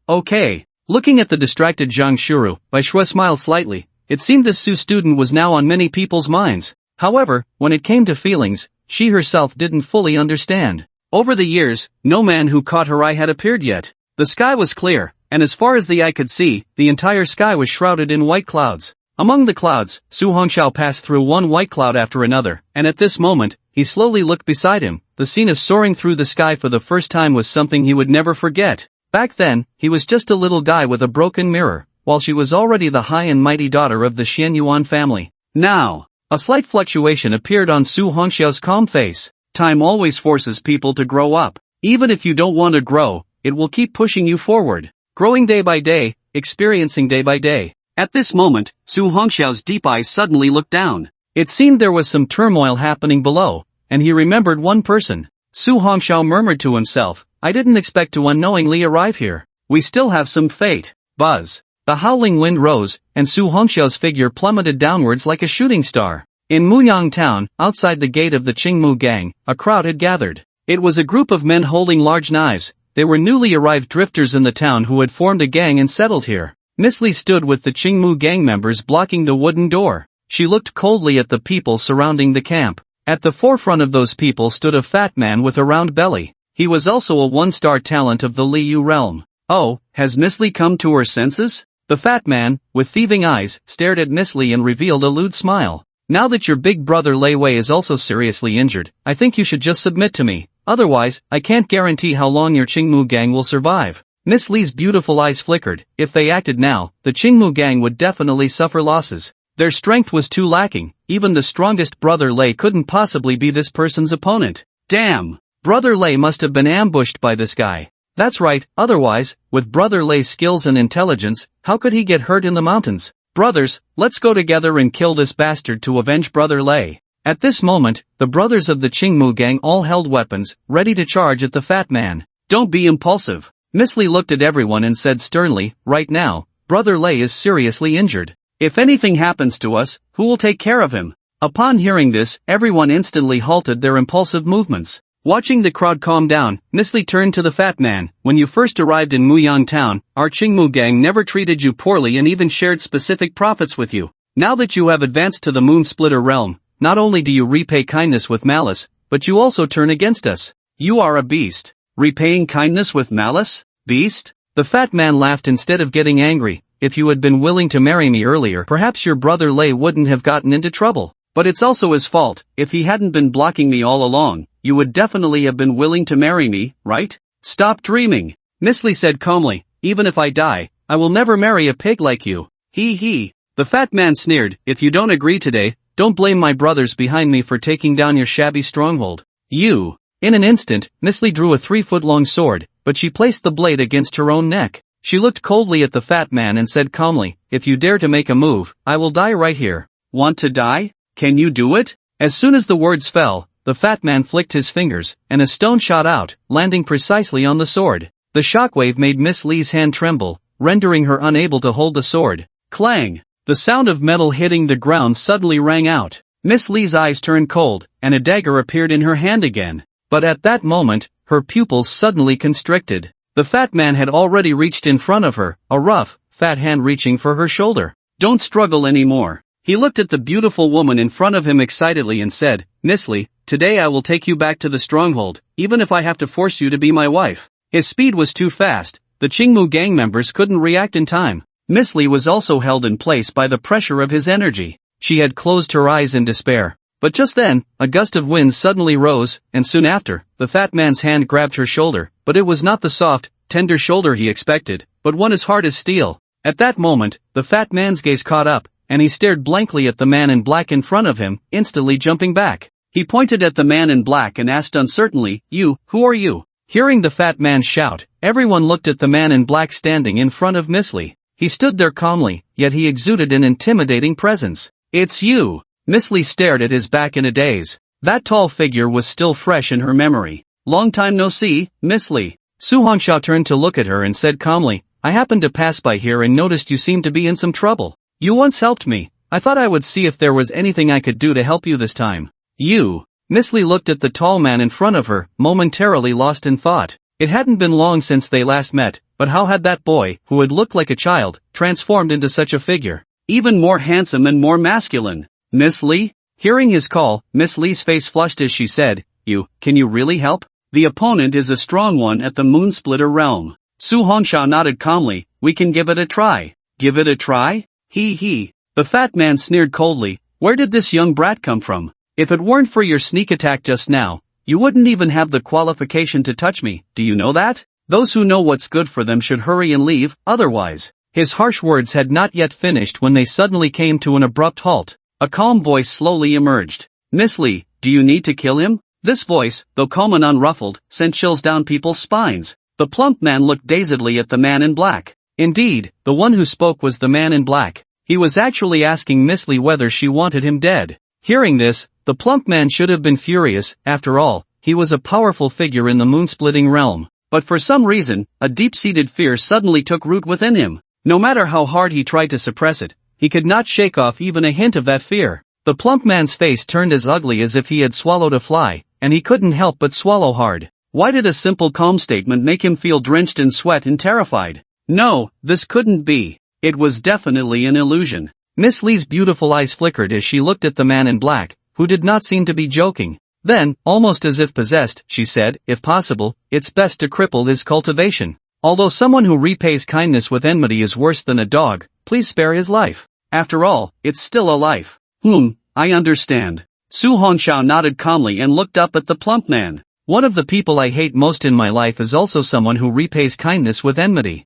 Okay. Looking at the distracted Zhang Shuro, Bai Shui smiled slightly. It seemed this Su student was now on many people's minds. However, when it came to feelings, she herself didn't fully understand. Over the years, no man who caught her eye had appeared yet. The sky was clear, and as far as the eye could see, the entire sky was shrouded in white clouds. Among the clouds, Su Hongxiao passed through one white cloud after another, and at this moment, he slowly looked beside him. The scene of soaring through the sky for the first time was something he would never forget. Back then, he was just a little guy with a broken mirror, while she was already the high and mighty daughter of the Xian Yuan family. Now, a slight fluctuation appeared on Su Hongxiao's calm face. Time always forces people to grow up. Even if you don't want to grow, it will keep pushing you forward. Growing day by day, experiencing day by day. At this moment, Su Hongxiao's deep eyes suddenly looked down. It seemed there was some turmoil happening below, and he remembered one person. Su Hongxiao murmured to himself, I didn't expect to unknowingly arrive here. We still have some fate. Buzz. The howling wind rose, and Su Hongxiao's figure plummeted downwards like a shooting star. In Muyang town, outside the gate of the Qingmu gang, a crowd had gathered. It was a group of men holding large knives. They were newly arrived drifters in the town who had formed a gang and settled here. Miss Li stood with the Qingmu gang members blocking the wooden door. She looked coldly at the people surrounding the camp. At the forefront of those people stood a fat man with a round belly. He was also a one-star talent of the Liu realm. Oh, has Miss Li come to her senses? The fat man, with thieving eyes, stared at Miss Li and revealed a lewd smile. Now that your big brother Lei Wei is also seriously injured, I think you should just submit to me. Otherwise, I can't guarantee how long your Qingmu gang will survive. Miss Li's beautiful eyes flickered. If they acted now, the Qingmu gang would definitely suffer losses. Their strength was too lacking. Even the strongest brother Lei couldn't possibly be this person's opponent. Damn! Brother Lei must have been ambushed by this guy. That's right, otherwise, with Brother Lei's skills and intelligence, how could he get hurt in the mountains? Brothers, let's go together and kill this bastard to avenge Brother Lei. At this moment, the brothers of the Qingmu gang all held weapons, ready to charge at the fat man. Don't be impulsive. Miss Li looked at everyone and said sternly, right now, Brother Lei is seriously injured. If anything happens to us, who will take care of him? Upon hearing this, everyone instantly halted their impulsive movements. Watching the crowd calm down, Miss Li turned to the fat man. When you first arrived in Muyang town, our Qingmu gang never treated you poorly and even shared specific profits with you. Now that you have advanced to the moon splitter realm, not only do you repay kindness with malice, but you also turn against us. You are a beast. Repaying kindness with malice? Beast? The fat man laughed instead of getting angry. If you had been willing to marry me earlier, perhaps your brother Lei wouldn't have gotten into trouble. But it's also his fault. If he hadn't been blocking me all along, you would definitely have been willing to marry me, right? Stop dreaming. Miss Li said calmly, even if I die, I will never marry a pig like you. He. The fat man sneered, if you don't agree today, don't blame my brothers behind me for taking down your shabby stronghold. You. In an instant, Miss Li drew a 3-foot-long sword, but she placed the blade against her own neck. She looked coldly at the fat man and said calmly, if you dare to make a move, I will die right here. Want to die? Can you do it? As soon as the words fell, the fat man flicked his fingers, and a stone shot out, landing precisely on the sword. The shockwave made Miss Li's hand tremble, rendering her unable to hold the sword. Clang! The sound of metal hitting the ground suddenly rang out. Miss Li's eyes turned cold, and a dagger appeared in her hand again. But at that moment, her pupils suddenly constricted. The fat man had already reached in front of her, a rough, fat hand reaching for her shoulder. Don't struggle anymore. He looked at the beautiful woman in front of him excitedly and said, Miss Li, today I will take you back to the stronghold, even if I have to force you to be my wife. His speed was too fast, the Qingmu gang members couldn't react in time. Miss Li was also held in place by the pressure of his energy. She had closed her eyes in despair. But just then, a gust of wind suddenly rose, and soon after, the fat man's hand grabbed her shoulder, but it was not the soft, tender shoulder he expected, but one as hard as steel. At that moment, the fat man's gaze caught up, and he stared blankly at the man in black in front of him, instantly jumping back. He pointed at the man in black and asked uncertainly, who are you? Hearing the fat man shout, everyone looked at the man in black standing in front of Miss Li. He stood there calmly, yet he exuded an intimidating presence. It's you! Miss Li stared at his back in a daze. That tall figure was still fresh in her memory. Long time no see, Miss Li. Su Hongxia turned to look at her and said calmly, I happened to pass by here and noticed you seemed to be in some trouble. You once helped me. I thought I would see if there was anything I could do to help you this time. You. Miss Li looked at the tall man in front of her, momentarily lost in thought. It hadn't been long since they last met, but how had that boy, who had looked like a child, transformed into such a figure? Even more handsome and more masculine. Miss Li? Hearing his call, Miss Li's face flushed as she said, can you really help? The opponent is a strong one at the moon splitter realm. Su Hongxia nodded calmly, we can give it a try. Give it a try? He. The fat man sneered coldly, where did this young brat come from? If it weren't for your sneak attack just now, you wouldn't even have the qualification to touch me, do you know that? Those who know what's good for them should hurry and leave, otherwise. His harsh words had not yet finished when they suddenly came to an abrupt halt. A calm voice slowly emerged. Miss Li, do you need to kill him? This voice, though calm and unruffled, sent chills down people's spines. The plump man looked dazedly at the man in black. Indeed, the one who spoke was the man in black. He was actually asking Miss Li whether she wanted him dead. Hearing this, the plump man should have been furious. After all, he was a powerful figure in the moon-splitting realm. But for some reason, a deep-seated fear suddenly took root within him. No matter how hard he tried to suppress it, he could not shake off even a hint of that fear. The plump man's face turned as ugly as if he had swallowed a fly, and he couldn't help but swallow hard. Why did a simple calm statement make him feel drenched in sweat and terrified? No, this couldn't be. It was definitely an illusion. Miss Li's beautiful eyes flickered as she looked at the man in black, who did not seem to be joking. Then, almost as if possessed, she said, if possible, it's best to cripple his cultivation. Although someone who repays kindness with enmity is worse than a dog, please spare his life. After all, it's still a life. I understand. Su Hongxiao nodded calmly and looked up at the plump man. One of the people I hate most in my life is also someone who repays kindness with enmity.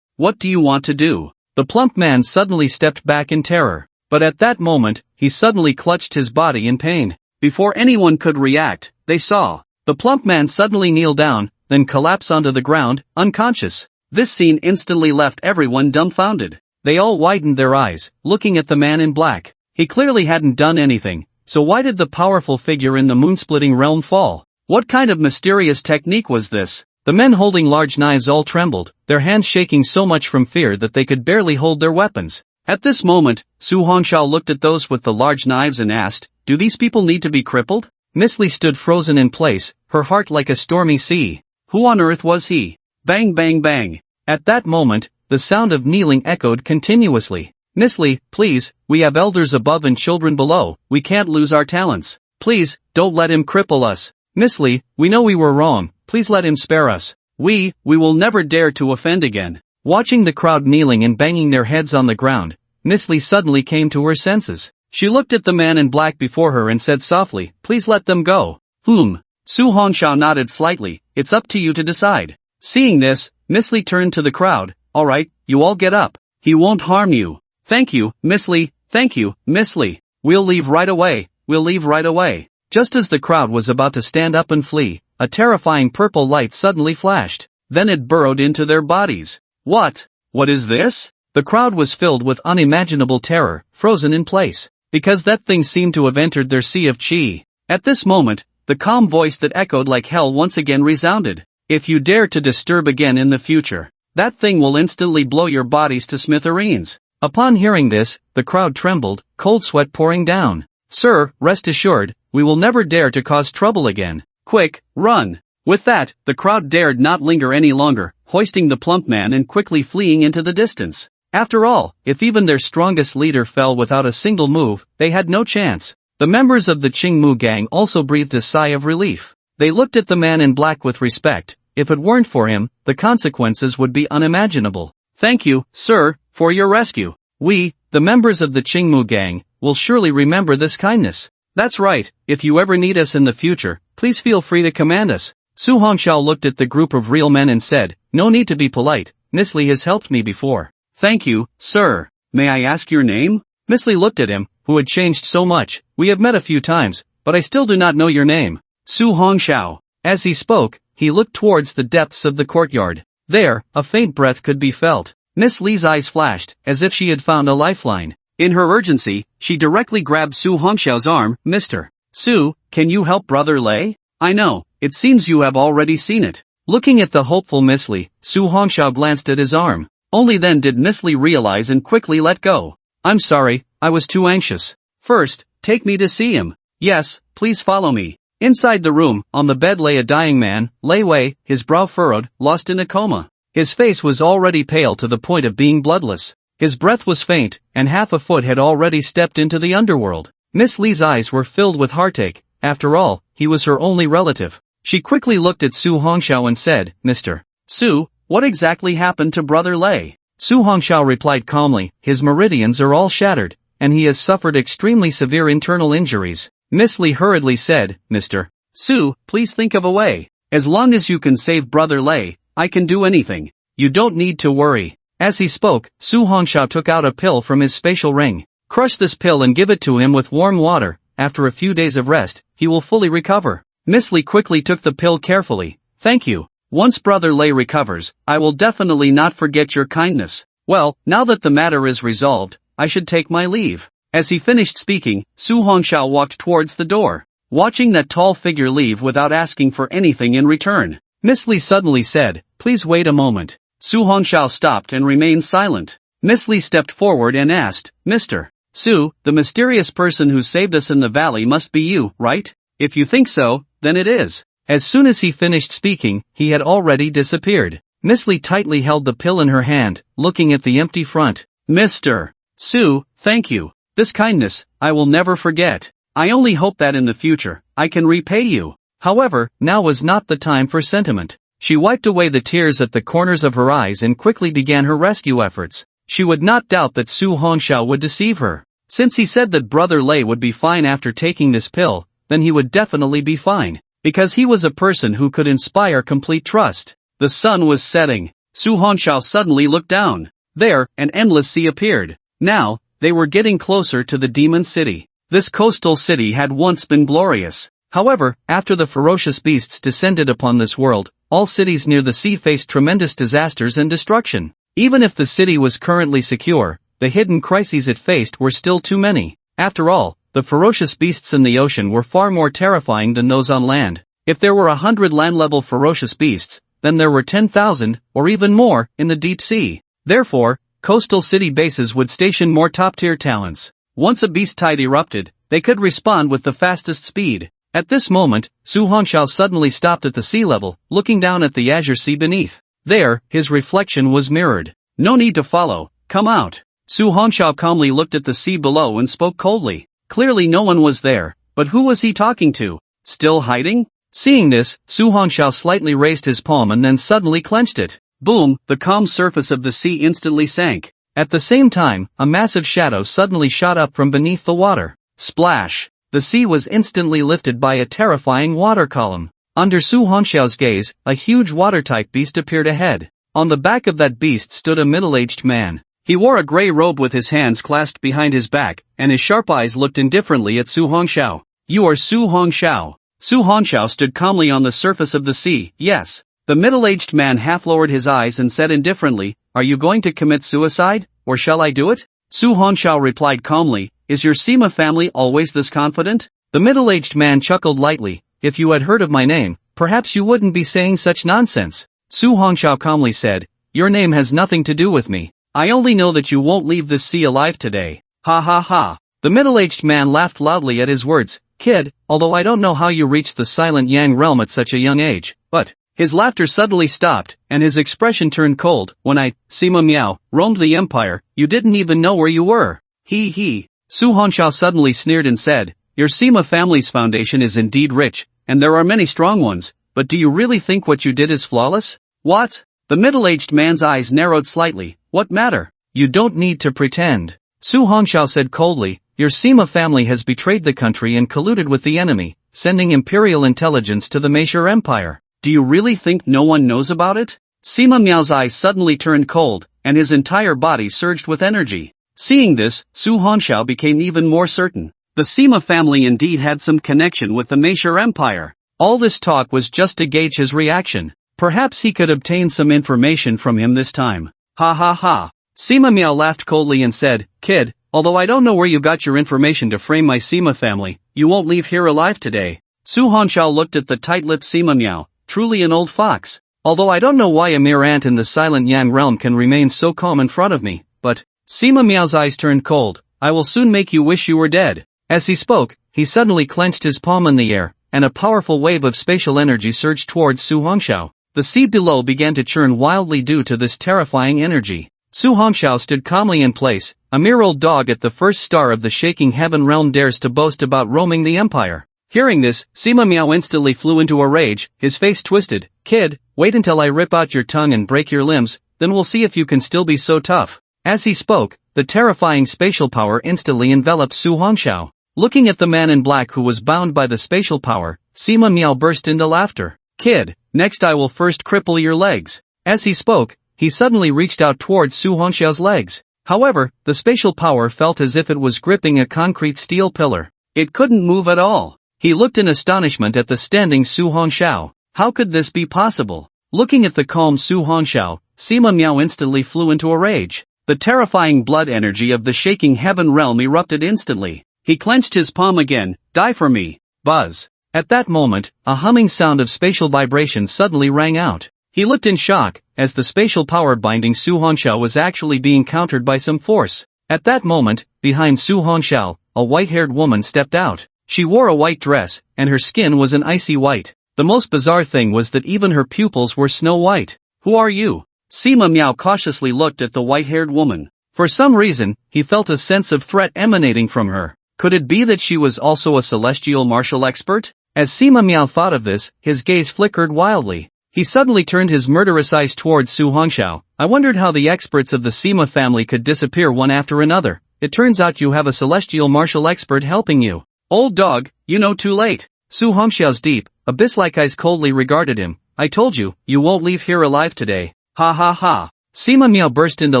What do you want to do? The plump man suddenly stepped back in terror. But at that moment, he suddenly clutched his body in pain. Before anyone could react, they saw The plump man suddenly kneel down, then collapse onto the ground, unconscious. This scene instantly left everyone dumbfounded. They all widened their eyes, looking at the man in black. He clearly hadn't done anything, so why did the powerful figure in the moon-splitting realm fall? What kind of mysterious technique was this? The men holding large knives all trembled, their hands shaking so much from fear that they could barely hold their weapons. At this moment, Su Hongxiao looked at those with the large knives and asked, "Do these people need to be crippled?" Miss Li stood frozen in place, her heart like a stormy sea. Who on earth was he? Bang bang bang. At that moment, the sound of kneeling echoed continuously. Miss Li, please, we have elders above and children below, we can't lose our talents. Please, don't let him cripple us. Miss Li, we know we were wrong, please let him spare us. We will never dare to offend again. Watching the crowd kneeling and banging their heads on the ground, Miss Li suddenly came to her senses. She looked at the man in black before her and said softly, "Please let them go." Su Hongxiao nodded slightly, "It's up to you to decide." Seeing this, Miss Li turned to the crowd, "Alright, you all get up. He won't harm you." "Thank you, Miss Li, thank you, Miss Li. We'll leave right away, we'll leave right away." Just as the crowd was about to stand up and flee, a terrifying purple light suddenly flashed. Then it burrowed into their bodies. What is this? The crowd was filled with unimaginable terror, frozen in place, because that thing seemed to have entered their sea of chi. At this moment, the calm voice that echoed like hell once again resounded. "If you dare to disturb again in the future, that thing will instantly blow your bodies to smithereens." Upon hearing this, the crowd trembled, cold sweat pouring down. "Sir, rest assured, we will never dare to cause trouble again. Quick, run." With that, the crowd dared not linger any longer, hoisting the plump man and quickly fleeing into the distance. After all, if even their strongest leader fell without a single move, they had no chance. The members of the Qingmu gang also breathed a sigh of relief. They looked at the man in black with respect. If it weren't for him, the consequences would be unimaginable. "Thank you, sir, for your rescue. We, the members of the Qingmu gang, will surely remember this kindness." "That's right, if you ever need us in the future, please feel free to command us." Su Hongxiao looked at the group of real men and said, "No need to be polite, Miss Li has helped me before." "Thank you, sir. May I ask your name?" Miss Li looked at him, who had changed so much. "We have met a few times, but I still do not know your name." "Su Hongxiao." As he spoke, he looked towards the depths of the courtyard. There, a faint breath could be felt. Miss Li's eyes flashed, as if she had found a lifeline. In her urgency, she directly grabbed Su Hongxiao's arm. "Mr. Su, can you help Brother Lei? I know, it seems you have already seen it." Looking at the hopeful Miss Li, Su Hongxiao glanced at his arm. Only then did Miss Li realize and quickly let go. "I'm sorry, I was too anxious. First, take me to see him." "Yes, please follow me." Inside the room, on the bed lay a dying man, Lei Wei, his brow furrowed, lost in a coma. His face was already pale to the point of being bloodless. His breath was faint, and half a foot had already stepped into the underworld. Miss Li's eyes were filled with heartache. After all, he was her only relative. She quickly looked at Su Hongxiao and said, "Mr. Su, what exactly happened to Brother Lei?" Su Hongxiao replied calmly, "His meridians are all shattered, and he has suffered extremely severe internal injuries." Miss Li hurriedly said, "Mr. Su, please think of a way. As long as you can save Brother Lei, I can do anything. You don't need to worry." As he spoke, Su Hongxiao took out a pill from his spatial ring. "Crush this pill and give it to him with warm water. After a few days of rest, he will fully recover." Miss Li quickly took the pill carefully. "Thank you. Once Brother Lei recovers, I will definitely not forget your kindness. Well, now that the matter is resolved, I should take my leave." As he finished speaking, Su Hongxiao walked towards the door. Watching that tall figure leave without asking for anything in return, Miss Li suddenly said, "Please wait a moment." Su Hongxiao stopped and remained silent. Miss Li stepped forward and asked, "Mr. Su, the mysterious person who saved us in the valley must be you, right? If you think so, then it is." As soon as he finished speaking, he had already disappeared. Miss Li tightly held the pill in her hand, looking at the empty front. "Mr. Su, thank you. This kindness, I will never forget. I only hope that in the future, I can repay you." However, now was not the time for sentiment. She wiped away the tears at the corners of her eyes and quickly began her rescue efforts. She would not doubt that Su Hongxiao would deceive her. Since he said that Brother Lei would be fine after taking this pill, then he would definitely be fine. Because he was a person who could inspire complete trust. The sun was setting. Su Hongxiao suddenly looked down. There, an endless sea appeared. Now, they were getting closer to the demon city. This coastal city had once been glorious. However, after the ferocious beasts descended upon this world, all cities near the sea faced tremendous disasters and destruction. Even if the city was currently secure, the hidden crises it faced were still too many. After all, the ferocious beasts in the ocean were far more terrifying than those on land. If there were 100 land-level ferocious beasts, then there were 10,000, or even more, in the deep sea. Therefore, coastal city bases would station more top-tier talents. Once a beast tide erupted, they could respond with the fastest speed. At this moment, Su Hongxiao suddenly stopped at the sea level, looking down at the azure sea beneath. There, his reflection was mirrored. No need to follow, come out. Su Hongxiao calmly looked at the sea below and spoke coldly. Clearly no one was there, but who was he talking to? Still hiding? Seeing this, Su Hongxiao slightly raised his palm and then suddenly clenched it. Boom, the calm surface of the sea instantly sank. At the same time, a massive shadow suddenly shot up from beneath the water. Splash! The sea was instantly lifted by a terrifying water column. Under Su Hongxiao's gaze, a huge water-type beast appeared ahead. On the back of that beast stood a middle-aged man. He wore a gray robe with his hands clasped behind his back, and his sharp eyes looked indifferently at Su Hongxiao. You are Su Hongxiao. Su Hongxiao stood calmly on the surface of the sea. Yes. The middle-aged man half-lowered his eyes and said indifferently, are you going to commit suicide, or shall I do it? Su Hongxiao replied calmly, is your Sima family always this confident? The middle-aged man chuckled lightly, if you had heard of my name, perhaps you wouldn't be saying such nonsense. Su Hongxiao calmly said, your name has nothing to do with me. I only know that you won't leave this sea alive today. Ha ha ha. The middle-aged man laughed loudly at his words. Kid, although I don't know how you reached the Silent Yang realm at such a young age, but... His laughter suddenly stopped, and his expression turned cold. When I, Sima Miao, roamed the empire, you didn't even know where you were. He. Su Hongxiao suddenly sneered and said, your Sima family's foundation is indeed rich, and there are many strong ones, but do you really think what you did is flawless? What? The middle-aged man's eyes narrowed slightly. What matter? You don't need to pretend. Su Hongxiao said coldly, your Sima family has betrayed the country and colluded with the enemy, sending imperial intelligence to the Meishur Empire. Do you really think no one knows about it? Sima Miao's eyes suddenly turned cold, and his entire body surged with energy. Seeing this, Su Hongxiao became even more certain. The Sima family indeed had some connection with the Meishur Empire. All this talk was just to gauge his reaction. Perhaps he could obtain some information from him this time. Ha ha ha. Sima Miao laughed coldly and said, kid, although I don't know where you got your information to frame my Sima family, you won't leave here alive today. Su Hongxiao looked at the tight-lipped Sima Miao. Truly an old fox. Although I don't know why a mere ant in the Silent Yang realm can remain so calm in front of me, but, Sima Miao's eyes turned cold, I will soon make you wish you were dead. As he spoke, he suddenly clenched his palm in the air, and a powerful wave of spatial energy surged towards Su Hongxiao. The sea below began to churn wildly due to this terrifying energy. Su Hongxiao stood calmly in place, a mere old dog at the first star of the shaking heaven realm dares to boast about roaming the empire. Hearing this, Sima Miao instantly flew into a rage, his face twisted. Kid, wait until I rip out your tongue and break your limbs, then we'll see if you can still be so tough. As he spoke, the terrifying spatial power instantly enveloped Su Hongxiao. Looking at the man in black who was bound by the spatial power, Sima Miao burst into laughter. Kid, next I will first cripple your legs. As he spoke, he suddenly reached out towards Su Hongxiao's legs. However, the spatial power felt as if it was gripping a concrete steel pillar. It couldn't move at all. He looked in astonishment at the standing Su Hongxiao. How could this be possible? Looking at the calm Su Hongxiao, Sima Miao instantly flew into a rage. The terrifying blood energy of the shaking heaven realm erupted instantly. He clenched his palm again. Die for me. Buzz. At that moment, a humming sound of spatial vibration suddenly rang out. He looked in shock, as the spatial power binding Su Hongxiao was actually being countered by some force. At that moment, behind Su Hongxiao, a white-haired woman stepped out. She wore a white dress, and her skin was an icy white. The most bizarre thing was that even her pupils were snow white. Who are you? Sima Miao cautiously looked at the white-haired woman. For some reason, he felt a sense of threat emanating from her. Could it be that she was also a celestial martial expert? As Sima Miao thought of this, his gaze flickered wildly. He suddenly turned his murderous eyes towards Su Hongxiao. I wondered how the experts of the Sima family could disappear one after another. It turns out you have a celestial martial expert helping you. Old dog, you know too late. Su Hongxiao's deep, abyss-like eyes coldly regarded him. I told you, you won't leave here alive today. Ha ha ha. Sima Miao burst into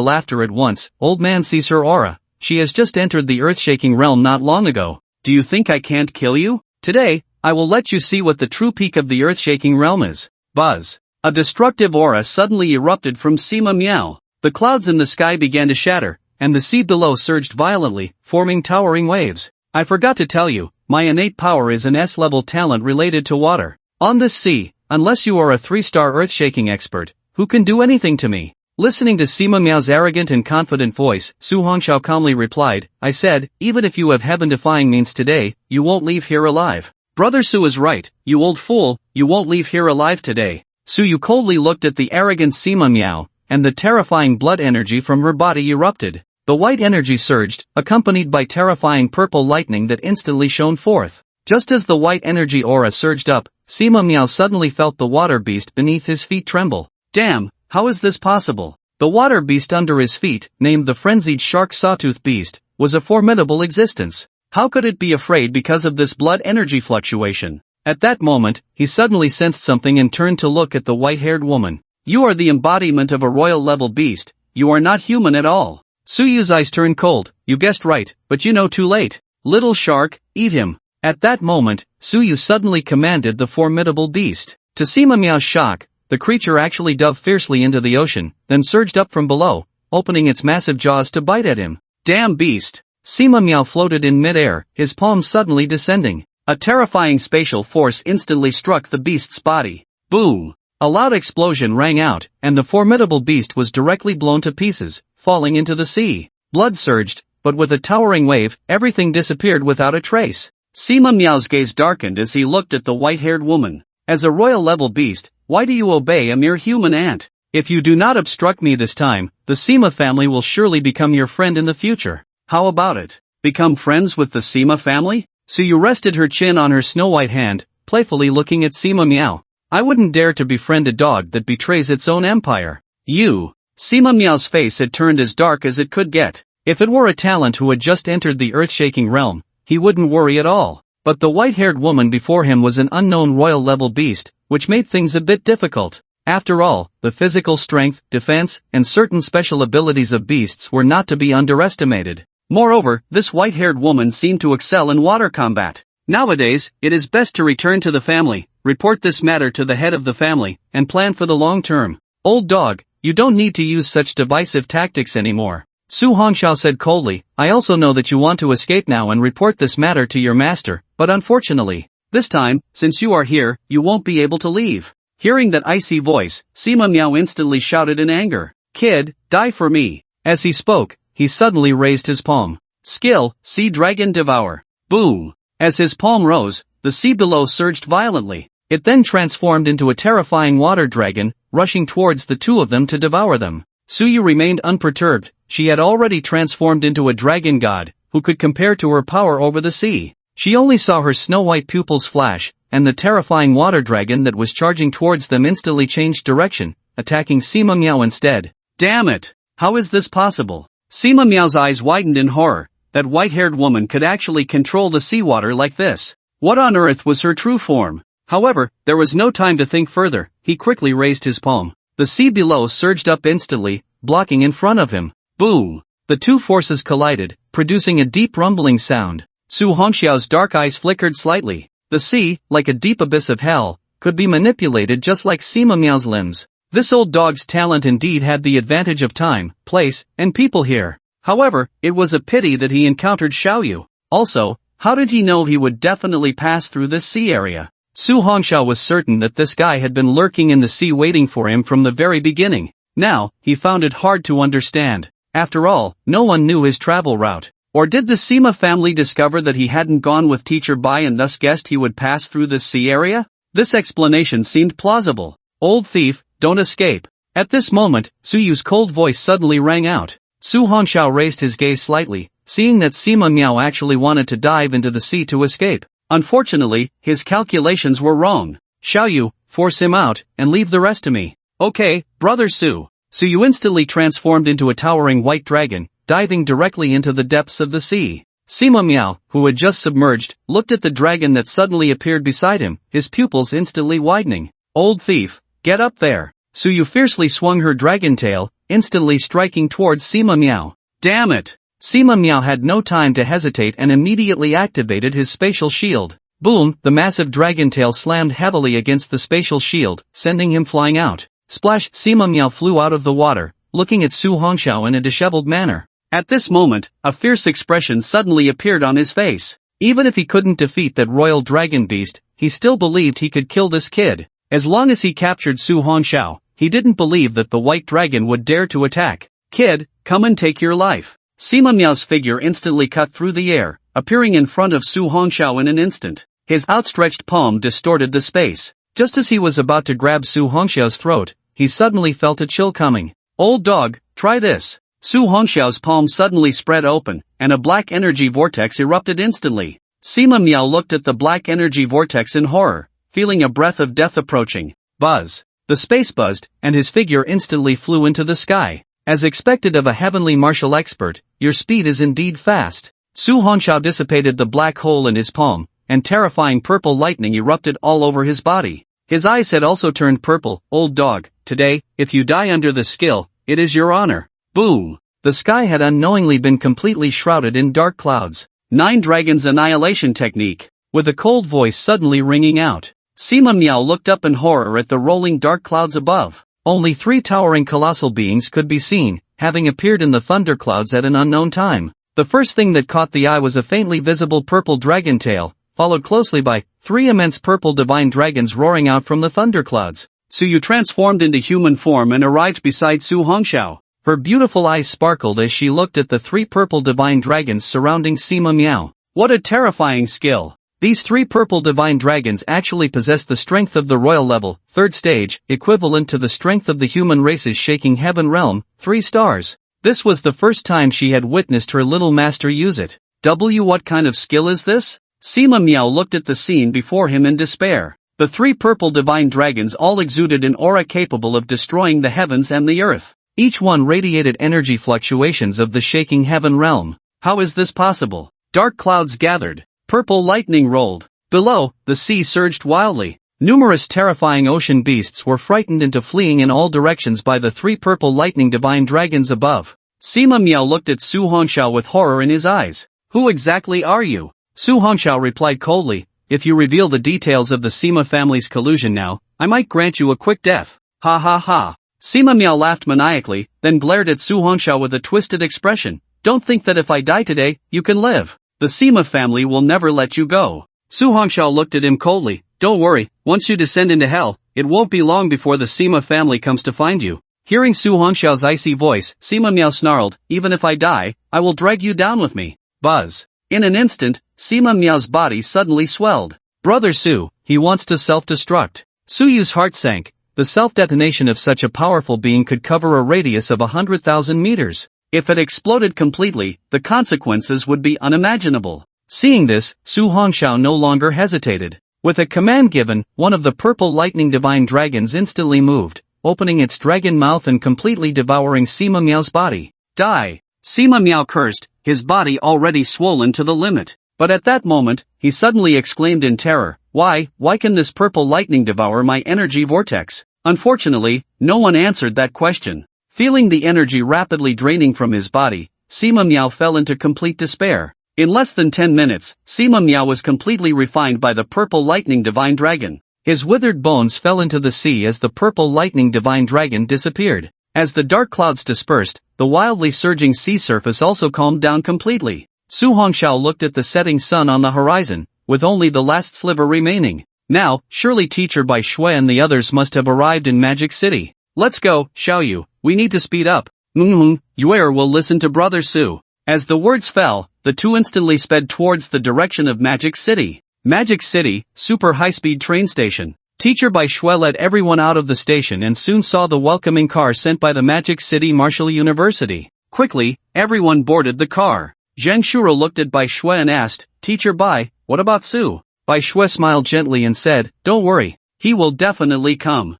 laughter at once. Old man sees her aura. She has just entered the earth-shaking realm not long ago. Do you think I can't kill you? Today, I will let you see what the true peak of the earth-shaking realm is. Buzz. A destructive aura suddenly erupted from Sima Miao. The clouds in the sky began to shatter, and the sea below surged violently, forming towering waves. I forgot to tell you, my innate power is an S-level talent related to water. On this sea, unless you are a 3-star earth-shaking expert, who can do anything to me? Listening to Sima Miao's arrogant and confident voice, Su Hongxiao calmly replied, I said, even if you have heaven-defying means today, you won't leave here alive. Brother Su is right, you old fool, you won't leave here alive today. Su Yu coldly looked at the arrogant Sima Miao, and the terrifying blood energy from her body erupted. The white energy surged, accompanied by terrifying purple lightning that instantly shone forth. Just as the white energy aura surged up, Sima Miao suddenly felt the water beast beneath his feet tremble. Damn, how is this possible? The water beast under his feet, named the frenzied shark sawtooth beast, was a formidable existence. How could it be afraid because of this blood energy fluctuation? At that moment, he suddenly sensed something and turned to look at the white-haired woman. You are the embodiment of a royal-level beast, you are not human at all. Su Yu's eyes turned cold, you guessed right, but you know too late. Little shark, eat him. At that moment, Su Yu suddenly commanded the formidable beast. To Sima Miao's shock, the creature actually dove fiercely into the ocean, then surged up from below, opening its massive jaws to bite at him. Damn beast! Sima Miao floated in mid-air, his palms suddenly descending. A terrifying spatial force instantly struck the beast's body. Boom! A loud explosion rang out, and the formidable beast was directly blown to pieces, falling into the sea. Blood surged, but with a towering wave, everything disappeared without a trace. Sima Miao's gaze darkened as he looked at the white-haired woman. As a royal-level beast, why do you obey a mere human ant? If you do not obstruct me this time, the Sima family will surely become your friend in the future. How about it? Become friends with the Sima family? Su Yu rested her chin on her snow-white hand, playfully looking at Sima Miao. I wouldn't dare to befriend a dog that betrays its own empire. You. Sima Miao's face had turned as dark as it could get. If it were a talent who had just entered the earth-shaking realm, he wouldn't worry at all. But the white-haired woman before him was an unknown royal-level beast, which made things a bit difficult. After all, the physical strength, defense, and certain special abilities of beasts were not to be underestimated. Moreover, this white-haired woman seemed to excel in water combat. Nowadays, it is best to return to the family, report this matter to the head of the family, and plan for the long term. Old dog, you don't need to use such divisive tactics anymore. Su Hongxiao said coldly, I also know that you want to escape now and report this matter to your master, but unfortunately, this time, since you are here, you won't be able to leave. Hearing that icy voice, Sima Miao instantly shouted in anger, Kid, die for me. As he spoke, he suddenly raised his palm. Skill, Sea Dragon Devour. Boom! As his palm rose, the sea below surged violently. It then transformed into a terrifying water dragon, rushing towards the two of them to devour them. Su Yu remained unperturbed. She had already transformed into a dragon god, who could compare to her power over the sea. She only saw her snow-white pupils flash, and the terrifying water dragon that was charging towards them instantly changed direction, attacking Sima Miao instead. Damn it! How is this possible? Sima Miao's eyes widened in horror. That white-haired woman could actually control the seawater like this. What on earth was her true form? However, there was no time to think further. He quickly raised his palm. The sea below surged up instantly, blocking in front of him. Boom! The two forces collided, producing a deep rumbling sound. Su Hongxiao's dark eyes flickered slightly. The sea, like a deep abyss of hell, could be manipulated just like Sima Miao's limbs. This old dog's talent indeed had the advantage of time, place, and people here. However, it was a pity that he encountered Xiaoyu. Also, how did he know he would definitely pass through this sea area? Su Hongxiao was certain that this guy had been lurking in the sea waiting for him from the very beginning. Now, he found it hard to understand. After all, no one knew his travel route. Or did the Sima family discover that he hadn't gone with Teacher Bai and thus guessed he would pass through this sea area? This explanation seemed plausible. Old thief, don't escape. At this moment, Su Yu's cold voice suddenly rang out. Su Hongxiao raised his gaze slightly, seeing that Sima Miao actually wanted to dive into the sea to escape. Unfortunately, his calculations were wrong. Xiaoyu, force him out, and leave the rest to me. Okay, brother Su. Su Yu instantly transformed into a towering white dragon, diving directly into the depths of the sea. Sima Miao, who had just submerged, looked at the dragon that suddenly appeared beside him, his pupils instantly widening. Old thief, get up there. Su Yu fiercely swung her dragon tail, instantly striking towards Sima Miao. Damn it! Sima Miao had no time to hesitate and immediately activated his spatial shield. Boom, the massive dragon tail slammed heavily against the spatial shield, sending him flying out. Splash, Sima Miao flew out of the water, looking at Su Hongxiao in a disheveled manner. At this moment, a fierce expression suddenly appeared on his face. Even if he couldn't defeat that royal dragon beast, he still believed he could kill this kid. As long as he captured Su Hongxiao, he didn't believe that the white dragon would dare to attack. Kid, come and take your life. Sima Miao's figure instantly cut through the air, appearing in front of Su Hongxiao in an instant. His outstretched palm distorted the space. Just as he was about to grab Su Hongxiao's throat, he suddenly felt a chill coming. Old dog, try this. Su Hongxiao's palm suddenly spread open, and a black energy vortex erupted instantly. Sima Miao looked at the black energy vortex in horror, feeling a breath of death approaching. Buzz. The space buzzed, and his figure instantly flew into the sky. As expected of a heavenly martial expert, your speed is indeed fast. Su Hongxiao dissipated the black hole in his palm, and terrifying purple lightning erupted all over his body. His eyes had also turned purple. Old dog, today, if you die under the skill, it is your honor. Boom! The sky had unknowingly been completely shrouded in dark clouds. 9 Dragons Annihilation Technique. With a cold voice suddenly ringing out, Sima Miao looked up in horror at the rolling dark clouds above. Only 3 towering colossal beings could be seen, having appeared in the thunderclouds at an unknown time. The first thing that caught the eye was a faintly visible purple dragon tail, followed closely by 3 immense purple divine dragons roaring out from the thunderclouds. Suyu transformed into human form and arrived beside Su Hongxiao. Her beautiful eyes sparkled as she looked at the 3 purple divine dragons surrounding Sima Miao. What a terrifying skill! These 3 purple divine dragons actually possess the strength of the royal level, 3rd stage, equivalent to the strength of the human race's shaking heaven realm, 3 stars. This was the first time she had witnessed her little master use it. What kind of skill is this? Sima Miao looked at the scene before him in despair. The 3 purple divine dragons all exuded an aura capable of destroying the heavens and the earth. Each one radiated energy fluctuations of the shaking heaven realm. How is this possible? Dark clouds gathered. Purple lightning rolled. Below, the sea surged wildly. Numerous terrifying ocean beasts were frightened into fleeing in all directions by the 3 purple lightning divine dragons above. Sima Miao looked at Su Hongxiao with horror in his eyes. Who exactly are you? Su Hongxiao replied coldly, if you reveal the details of the Sima family's collusion now, I might grant you a quick death. Ha ha ha. Sima Miao laughed maniacally, then glared at Su Hongxiao with a twisted expression. Don't think that if I die today, you can live. The Sima family will never let you go. Su Hongxiao looked at him coldly. Don't worry, once you descend into hell, it won't be long before the Sima family comes to find you. Hearing Su Hongxiao's icy voice, Sima Miao snarled, even if I die, I will drag you down with me. Buzz. In an instant, Sima Miao's body suddenly swelled. Brother Su, he wants to self-destruct. Su Yu's heart sank. The self-detonation of such a powerful being could cover a radius of 100,000 meters. If it exploded completely, the consequences would be unimaginable. Seeing this, Su Hongxiao no longer hesitated. With a command given, one of the purple lightning divine dragons instantly moved, opening its dragon mouth and completely devouring Sima Miao's body. Die! Sima Miao cursed, his body already swollen to the limit. But at that moment, he suddenly exclaimed in terror, why can this purple lightning devour my energy vortex? Unfortunately, no one answered that question. Feeling the energy rapidly draining from his body, Sima Miao fell into complete despair. In less than 10 minutes, Sima Miao was completely refined by the purple lightning divine dragon. His withered bones fell into the sea as the purple lightning divine dragon disappeared. As the dark clouds dispersed, the wildly surging sea surface also calmed down completely. Su Hongxiao looked at the setting sun on the horizon, with only the last sliver remaining. Now, surely teacher Bai Shui and the others must have arrived in Magic City. Let's go, Xiaoyu, we need to speed up. Yuer will listen to Brother Su. As the words fell, the two instantly sped towards the direction of Magic City. Magic City, super high-speed train station. Teacher Bai Shui led everyone out of the station and soon saw the welcoming car sent by the Magic City Martial University. Quickly, everyone boarded the car. Zhang Shuro looked at Bai Shui and asked, Teacher Bai, what about Su? Bai Shui smiled gently and said, don't worry, he will definitely come.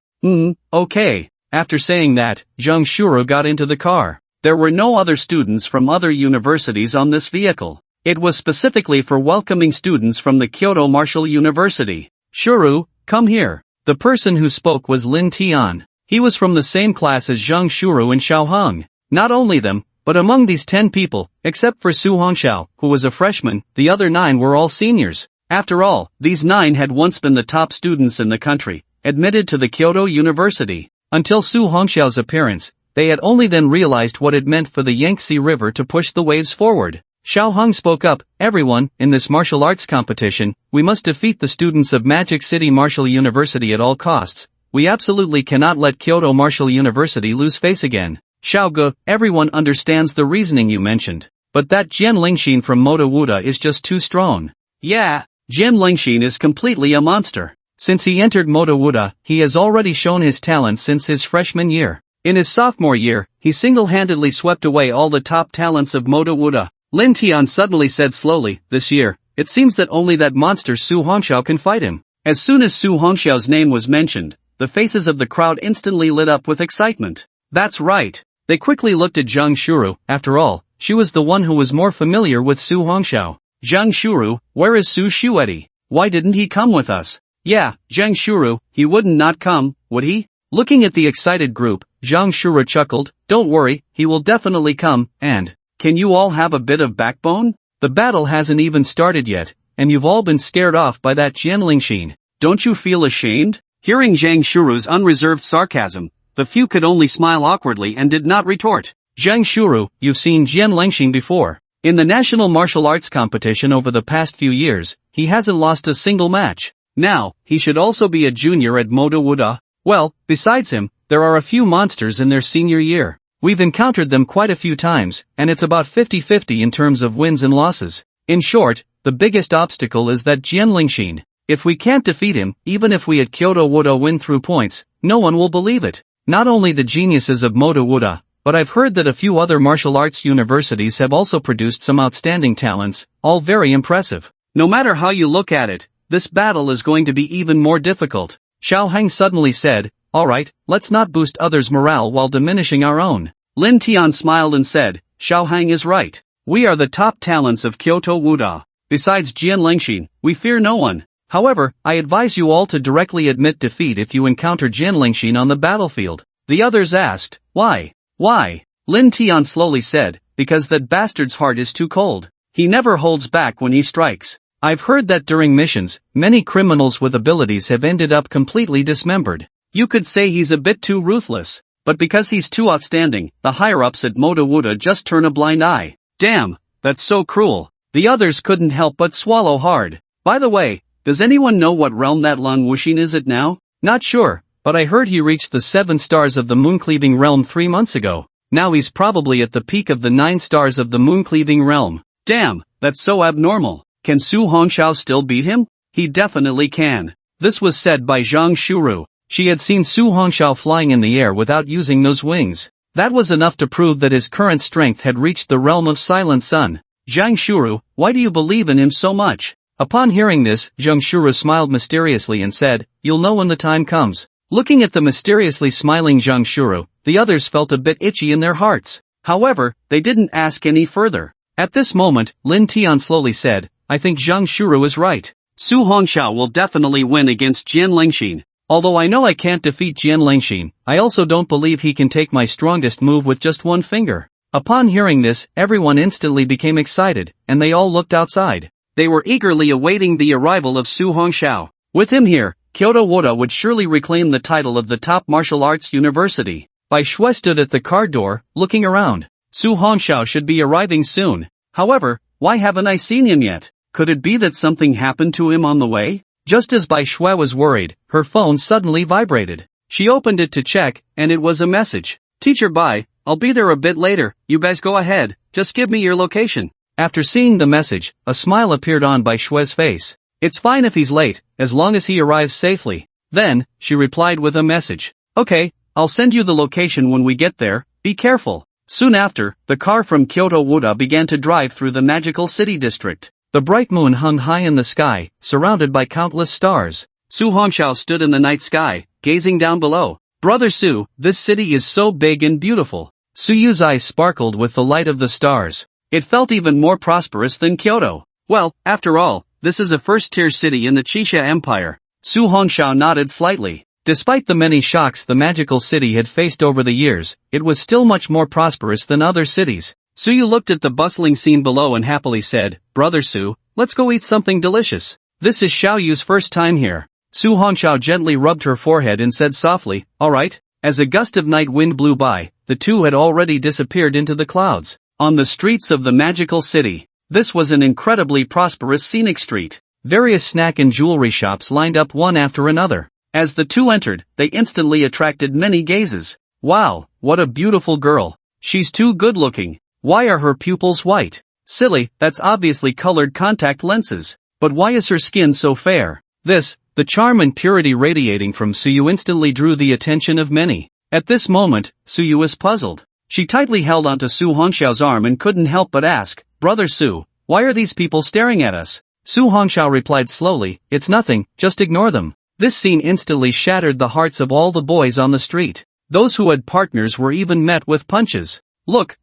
Okay. After saying that, Zhang Shuro got into the car. There were no other students from other universities on this vehicle. It was specifically for welcoming students from the Kyoto Martial University. Shuru, come here. The person who spoke was Lin Tian. He was from the same class as Zhang Shuru and Xiao Heng. Not only them, but among these 10 people, except for Su Hongxiao, who was a freshman, the other 9 were all seniors. After all, these 9 had once been the top students in the country, admitted to the Kyoto University. Until Su Hongxiao's appearance, they had only then realized what it meant for the Yangtze River to push the waves forward. Xiao Hong spoke up, "Everyone, in this martial arts competition, we must defeat the students of Magic City Martial University at all costs. We absolutely cannot let Kyoto Martial University lose face again." Xiao Ge, everyone understands the reasoning you mentioned. But that Jian Lingxin from Moto Wuda is just too strong. Yeah, Jian Lingxin is completely a monster. Since he entered Moto Wuda, he has already shown his talent since his freshman year. In his sophomore year, he single-handedly swept away all the top talents of Moto Wuda. Lin Tian suddenly said slowly, "This year, it seems that only that monster Su Hongxiao can fight him." As soon as Su Hongxiao's name was mentioned, the faces of the crowd instantly lit up with excitement. That's right. They quickly looked at Zhang Shuru. After all, she was the one who was more familiar with Su Hongxiao. "Zhang Shuru, where is Su Shueti? Why didn't he come with us?" "Yeah, Zhang Shuru, he wouldn't not come, would he?" Looking at the excited group, Zhang Shuru chuckled, "Don't worry, he will definitely come, and can you all have a bit of backbone? The battle hasn't even started yet, and you've all been scared off by that Jian Lingxin. Don't you feel ashamed?" Hearing Zhang Shuru's unreserved sarcasm, the few could only smile awkwardly and did not retort. "Zhang Shuru, you've seen Jian Lingxin before. In the national martial arts competition over the past few years, he hasn't lost a single match. Now, he should also be a junior at Moto Wuda. Well, besides him, there are a few monsters in their senior year. We've encountered them quite a few times, and it's about 50-50 in terms of wins and losses. In short, the biggest obstacle is that Jian Lingxin. If we can't defeat him, even if we at Kyoto Wuda win through points, no one will believe it. Not only the geniuses of Moto Wuda, but I've heard that a few other martial arts universities have also produced some outstanding talents, all very impressive. No matter how you look at it, this battle is going to be even more difficult." Xiao Hang suddenly said, "Alright, let's not boost others' morale while diminishing our own." Lin Tian smiled and said, "Xiao Hang is right. We are the top talents of Kyoto Wuda. Besides Jian Lingxin, we fear no one. However, I advise you all to directly admit defeat if you encounter Jian Lingxin on the battlefield." The others asked, "Why? Why?" Lin Tian slowly said, "Because that bastard's heart is too cold. He never holds back when he strikes. I've heard that during missions, many criminals with abilities have ended up completely dismembered. You could say he's a bit too ruthless, but because he's too outstanding, the higher-ups at Moto Wuda just turn a blind eye. Damn, that's so cruel." The others couldn't help but swallow hard. "By the way, does anyone know what realm that Lan Wuxin is at now?" "Not sure, but I heard he reached the 7 stars of the Mooncleaving realm 3 months ago. Now he's probably at the peak of the 9 stars of the Mooncleaving realm. Damn, that's so abnormal. Can Su Hongxiao still beat him?" "He definitely can." This was said by Zhang Shuru. She had seen Su Hongxiao flying in the air without using those wings. That was enough to prove that his current strength had reached the realm of Silent Sun. "Zhang Shuru, why do you believe in him so much?" Upon hearing this, Zhang Shuru smiled mysteriously and said, "You'll know when the time comes." Looking at the mysteriously smiling Zhang Shuru, the others felt a bit itchy in their hearts. However, they didn't ask any further. At this moment, Lin Tian slowly said, "I think Zhang Shuru is right. Su Hongxiao will definitely win against Jian Lingxin. Although I know I can't defeat Jian Lingxin, I also don't believe he can take my strongest move with just one finger." Upon hearing this, everyone instantly became excited, and they all looked outside. They were eagerly awaiting the arrival of Su Hongxiao. With him here, Kyoto Wuda would surely reclaim the title of the top martial arts university. Bai Shui stood at the car door, looking around. Su Hongxiao should be arriving soon. However, why haven't I seen him yet? Could it be that something happened to him on the way? Just as Bai Shui was worried, her phone suddenly vibrated. She opened it to check, and it was a message. "Teacher Bai, I'll be there a bit later, you guys go ahead, just give me your location." After seeing the message, a smile appeared on Bai Shui's face. "It's fine if he's late, as long as he arrives safely." Then, she replied with a message. "Okay, I'll send you the location when we get there, be careful." Soon after, the car from Kyoto Wuda began to drive through the magical city district. The bright moon hung high in the sky, surrounded by countless stars. Su Hongxiao stood in the night sky, gazing down below. "Brother Su, this city is so big and beautiful." Su Yu's eyes sparkled with the light of the stars. It felt even more prosperous than Kyoto. Well, after all, this is a first-tier city in the Qixia Empire. Su Hongxiao nodded slightly. Despite the many shocks the magical city had faced over the years, it was still much more prosperous than other cities. Su Yu looked at the bustling scene below and happily said, "Brother Su, let's go eat something delicious." This is Xiao Yu's first time here. Su Hongxiao gently rubbed her forehead and said softly, alright. As a gust of night wind blew by, the two had already disappeared into the clouds. On the streets of the magical city. This was an incredibly prosperous scenic street. Various snack and jewelry shops lined up one after another. As the two entered, they instantly attracted many gazes. Wow, what a beautiful girl. She's too good-looking. Why are her pupils white? Silly, that's obviously colored contact lenses. But why is her skin so fair? The charm and purity radiating from Suyu instantly drew the attention of many. At this moment, Suyu was puzzled. She tightly held onto Su Hongxiao's arm and couldn't help but ask, Brother Su, why are these people staring at us? Su Hongxiao replied slowly, it's nothing, just ignore them. This scene instantly shattered the hearts of all the boys on the street. Those who had partners were even met with punches. Look,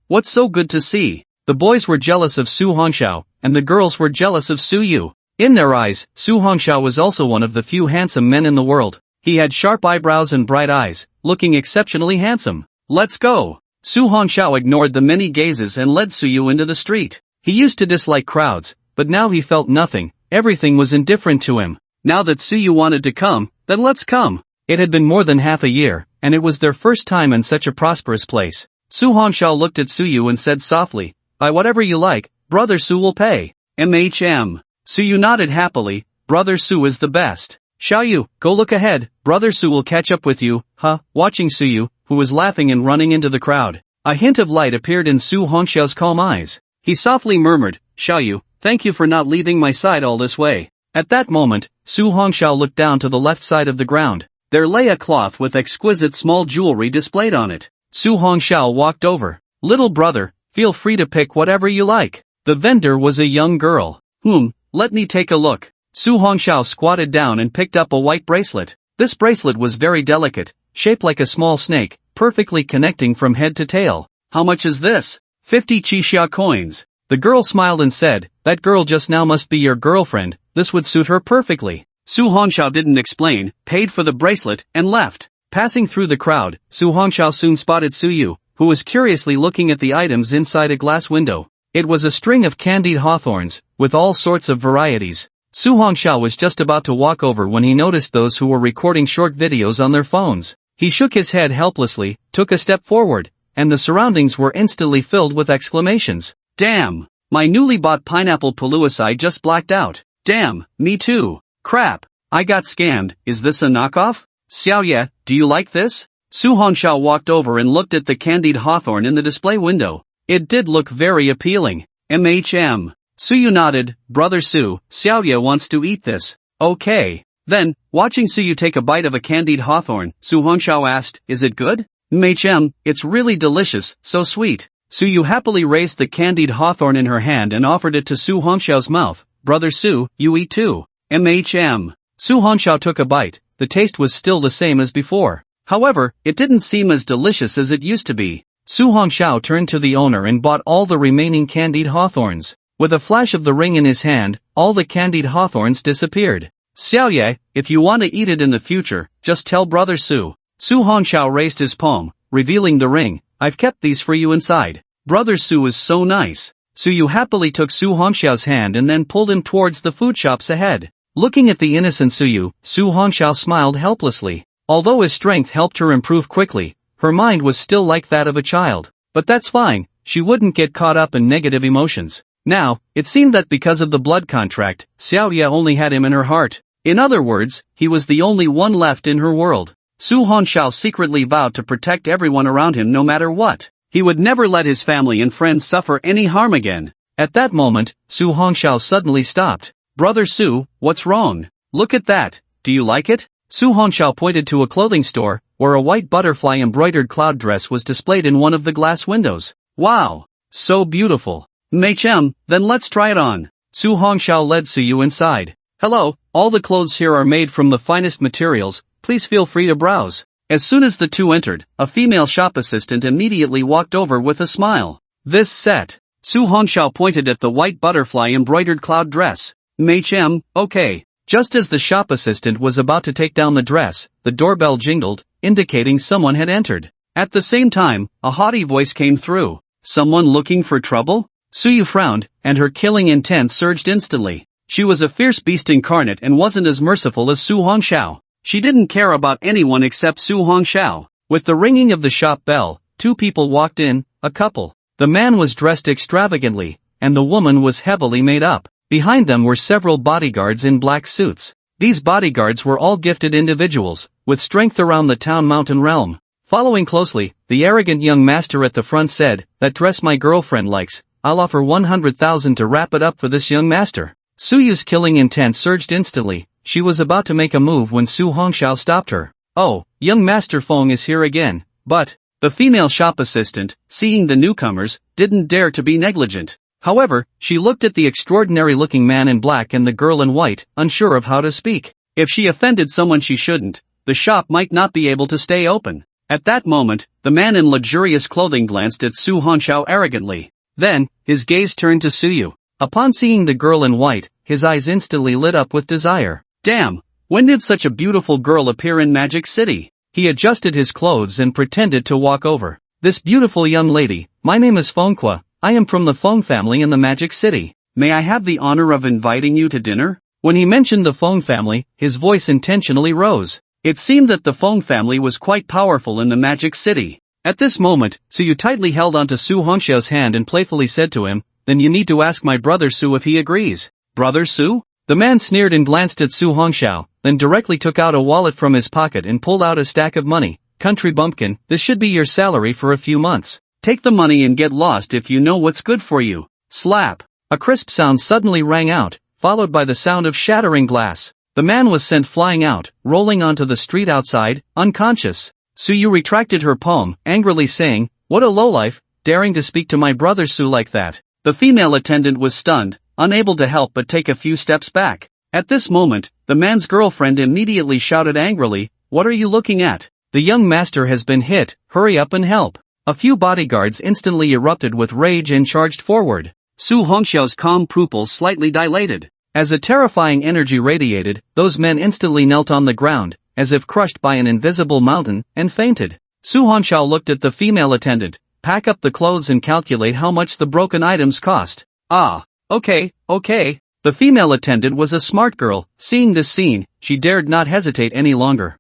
what's so good to see? The boys were jealous of Su Hongxiao, and the girls were jealous of Suyu. In their eyes, Su Hongxiao was also one of the few handsome men in the world. He had sharp eyebrows and bright eyes, looking exceptionally handsome. Let's go! Su Hongxiao ignored the many gazes and led Suyu into the street. He used to dislike crowds, but now he felt nothing, everything was indifferent to him. Now that Suyu wanted to come, then let's come. It had been more than half a year, and it was their first time in such a prosperous place. Su Hongxiao looked at Suyu and said softly, buy whatever you like, Brother Su will pay. Suyu nodded happily, Brother Su is the best. Xiao Yu, go look ahead, Brother Su will catch up with you, watching Suyu, who was laughing and running into the crowd. A hint of light appeared in Su Hongxiao's calm eyes. He softly murmured, Xiao Yu, thank you for not leaving my side all this way. At that moment, Su Hongxiao looked down to the left side of the ground. There lay a cloth with exquisite small jewelry displayed on it. Su Hongxiao walked over. Little brother, feel free to pick whatever you like. The vendor was a young girl. Let me take a look. Su Hongxiao squatted down and picked up a white bracelet. This bracelet was very delicate, shaped like a small snake, perfectly connecting from head to tail. How much is this? 50 Qixia coins. The girl smiled and said, that girl just now must be your girlfriend, this would suit her perfectly. Su Hongxiao didn't explain, paid for the bracelet, and left. Passing through the crowd, Su Hongxiao soon spotted Suyu, who was curiously looking at the items inside a glass window. It was a string of candied hawthorns, with all sorts of varieties. Su Hongxiao was just about to walk over when he noticed those who were recording short videos on their phones. He shook his head helplessly, took a step forward, and the surroundings were instantly filled with exclamations. Damn! My newly bought pineapple Pelusi just blacked out. Damn, me too. Crap! I got scammed, is this a knockoff? Xiaoye, do you like this? Su Hongxiao walked over and looked at the candied hawthorn in the display window. It did look very appealing. Suyu nodded, Brother Su, Xiaoye wants to eat this. Okay. Then, watching Suyu take a bite of a candied hawthorn, Su Hongxiao asked, is it good? It's really delicious, so sweet. Suyu happily raised the candied hawthorn in her hand and offered it to Su Hongxiao's mouth. Brother Su, you eat too. Su Hongxiao took a bite, the taste was still the same as before. However, it didn't seem as delicious as it used to be. Su Hongxiao turned to the owner and bought all the remaining candied hawthorns. With a flash of the ring in his hand, all the candied hawthorns disappeared. Xiaoye, if you want to eat it in the future, just tell Brother Su. Su Hongxiao raised his palm, revealing the ring. I've kept these for you inside. Brother Su is so nice. Suyu happily took Su Hongxiao's hand and then pulled him towards the food shops ahead. Looking at the innocent Suyu, Su Hongxiao smiled helplessly. Although his strength helped her improve quickly, her mind was still like that of a child. But that's fine, she wouldn't get caught up in negative emotions. Now, it seemed that because of the blood contract, Xiaoye only had him in her heart. In other words, he was the only one left in her world. Su Hongxiao secretly vowed to protect everyone around him no matter what. He would never let his family and friends suffer any harm again. At that moment, Su Hongxiao suddenly stopped. Brother Su, what's wrong? Look at that, do you like it? Su Hongxiao pointed to a clothing store, where a white butterfly embroidered cloud dress was displayed in one of the glass windows. Wow! So beautiful. Then let's try it on. Su Hongxiao led Suyu inside. Hello, all the clothes here are made from the finest materials, please feel free to browse. As soon as the two entered, a female shop assistant immediately walked over with a smile. This set. Su Hongxiao pointed at the white butterfly embroidered cloud dress. Okay. Just as the shop assistant was about to take down the dress, the doorbell jingled, indicating someone had entered. At the same time, a haughty voice came through. Someone looking for trouble? Suyu frowned, and her killing intent surged instantly. She was a fierce beast incarnate and wasn't as merciful as Su Hongxiao. She didn't care about anyone except Su Hongxiao. With the ringing of the shop bell, two people walked in, a couple. The man was dressed extravagantly, and the woman was heavily made up. Behind them were several bodyguards in black suits. These bodyguards were all gifted individuals, with strength around the town mountain realm. Following closely, the arrogant young master at the front said, "That dress my girlfriend likes, I'll offer 100,000 to wrap it up for this young master." Suyu's killing intent surged instantly. She was about to make a move when Su Hongxiao stopped her. "Oh, young Master Feng is here again." But the female shop assistant, seeing the newcomers, didn't dare to be negligent. However, she looked at the extraordinary-looking man in black and the girl in white, unsure of how to speak. If she offended someone she shouldn't, the shop might not be able to stay open. At that moment, the man in luxurious clothing glanced at Su Hongxiao arrogantly. Then, his gaze turned to Suyu. Upon seeing the girl in white, his eyes instantly lit up with desire. Damn! When did such a beautiful girl appear in Magic City? He adjusted his clothes and pretended to walk over. "This beautiful young lady, my name is Fengqua. I am from the Feng family in the Magic City. May I have the honor of inviting you to dinner?" When he mentioned the Feng family, his voice intentionally rose. It seemed that the Feng family was quite powerful in the Magic City. At this moment, Suyu tightly held onto Su Hongxiao's hand and playfully said to him, "Then you need to ask my brother Su if he agrees." "Brother Su?" The man sneered and glanced at Su Hongxiao, then directly took out a wallet from his pocket and pulled out a stack of money. "Country bumpkin, this should be your salary for a few months. Take the money and get lost if you know what's good for you." Slap! A crisp sound suddenly rang out, followed by the sound of shattering glass. The man was sent flying out, rolling onto the street outside, unconscious. Suyu retracted her palm, angrily saying, "What a lowlife, daring to speak to my brother Su like that." The female attendant was stunned, unable to help but take a few steps back. At this moment, the man's girlfriend immediately shouted angrily, "What are you looking at? The young master has been hit, hurry up and help." A few bodyguards instantly erupted with rage and charged forward. Su Hongxiao's calm pupils slightly dilated. As a terrifying energy radiated, those men instantly knelt on the ground, as if crushed by an invisible mountain, and fainted. Su Hongxiao looked at the female attendant. "Pack up the clothes and calculate how much the broken items cost." "Ah, okay. The female attendant was a smart girl. Seeing this scene, she dared not hesitate any longer.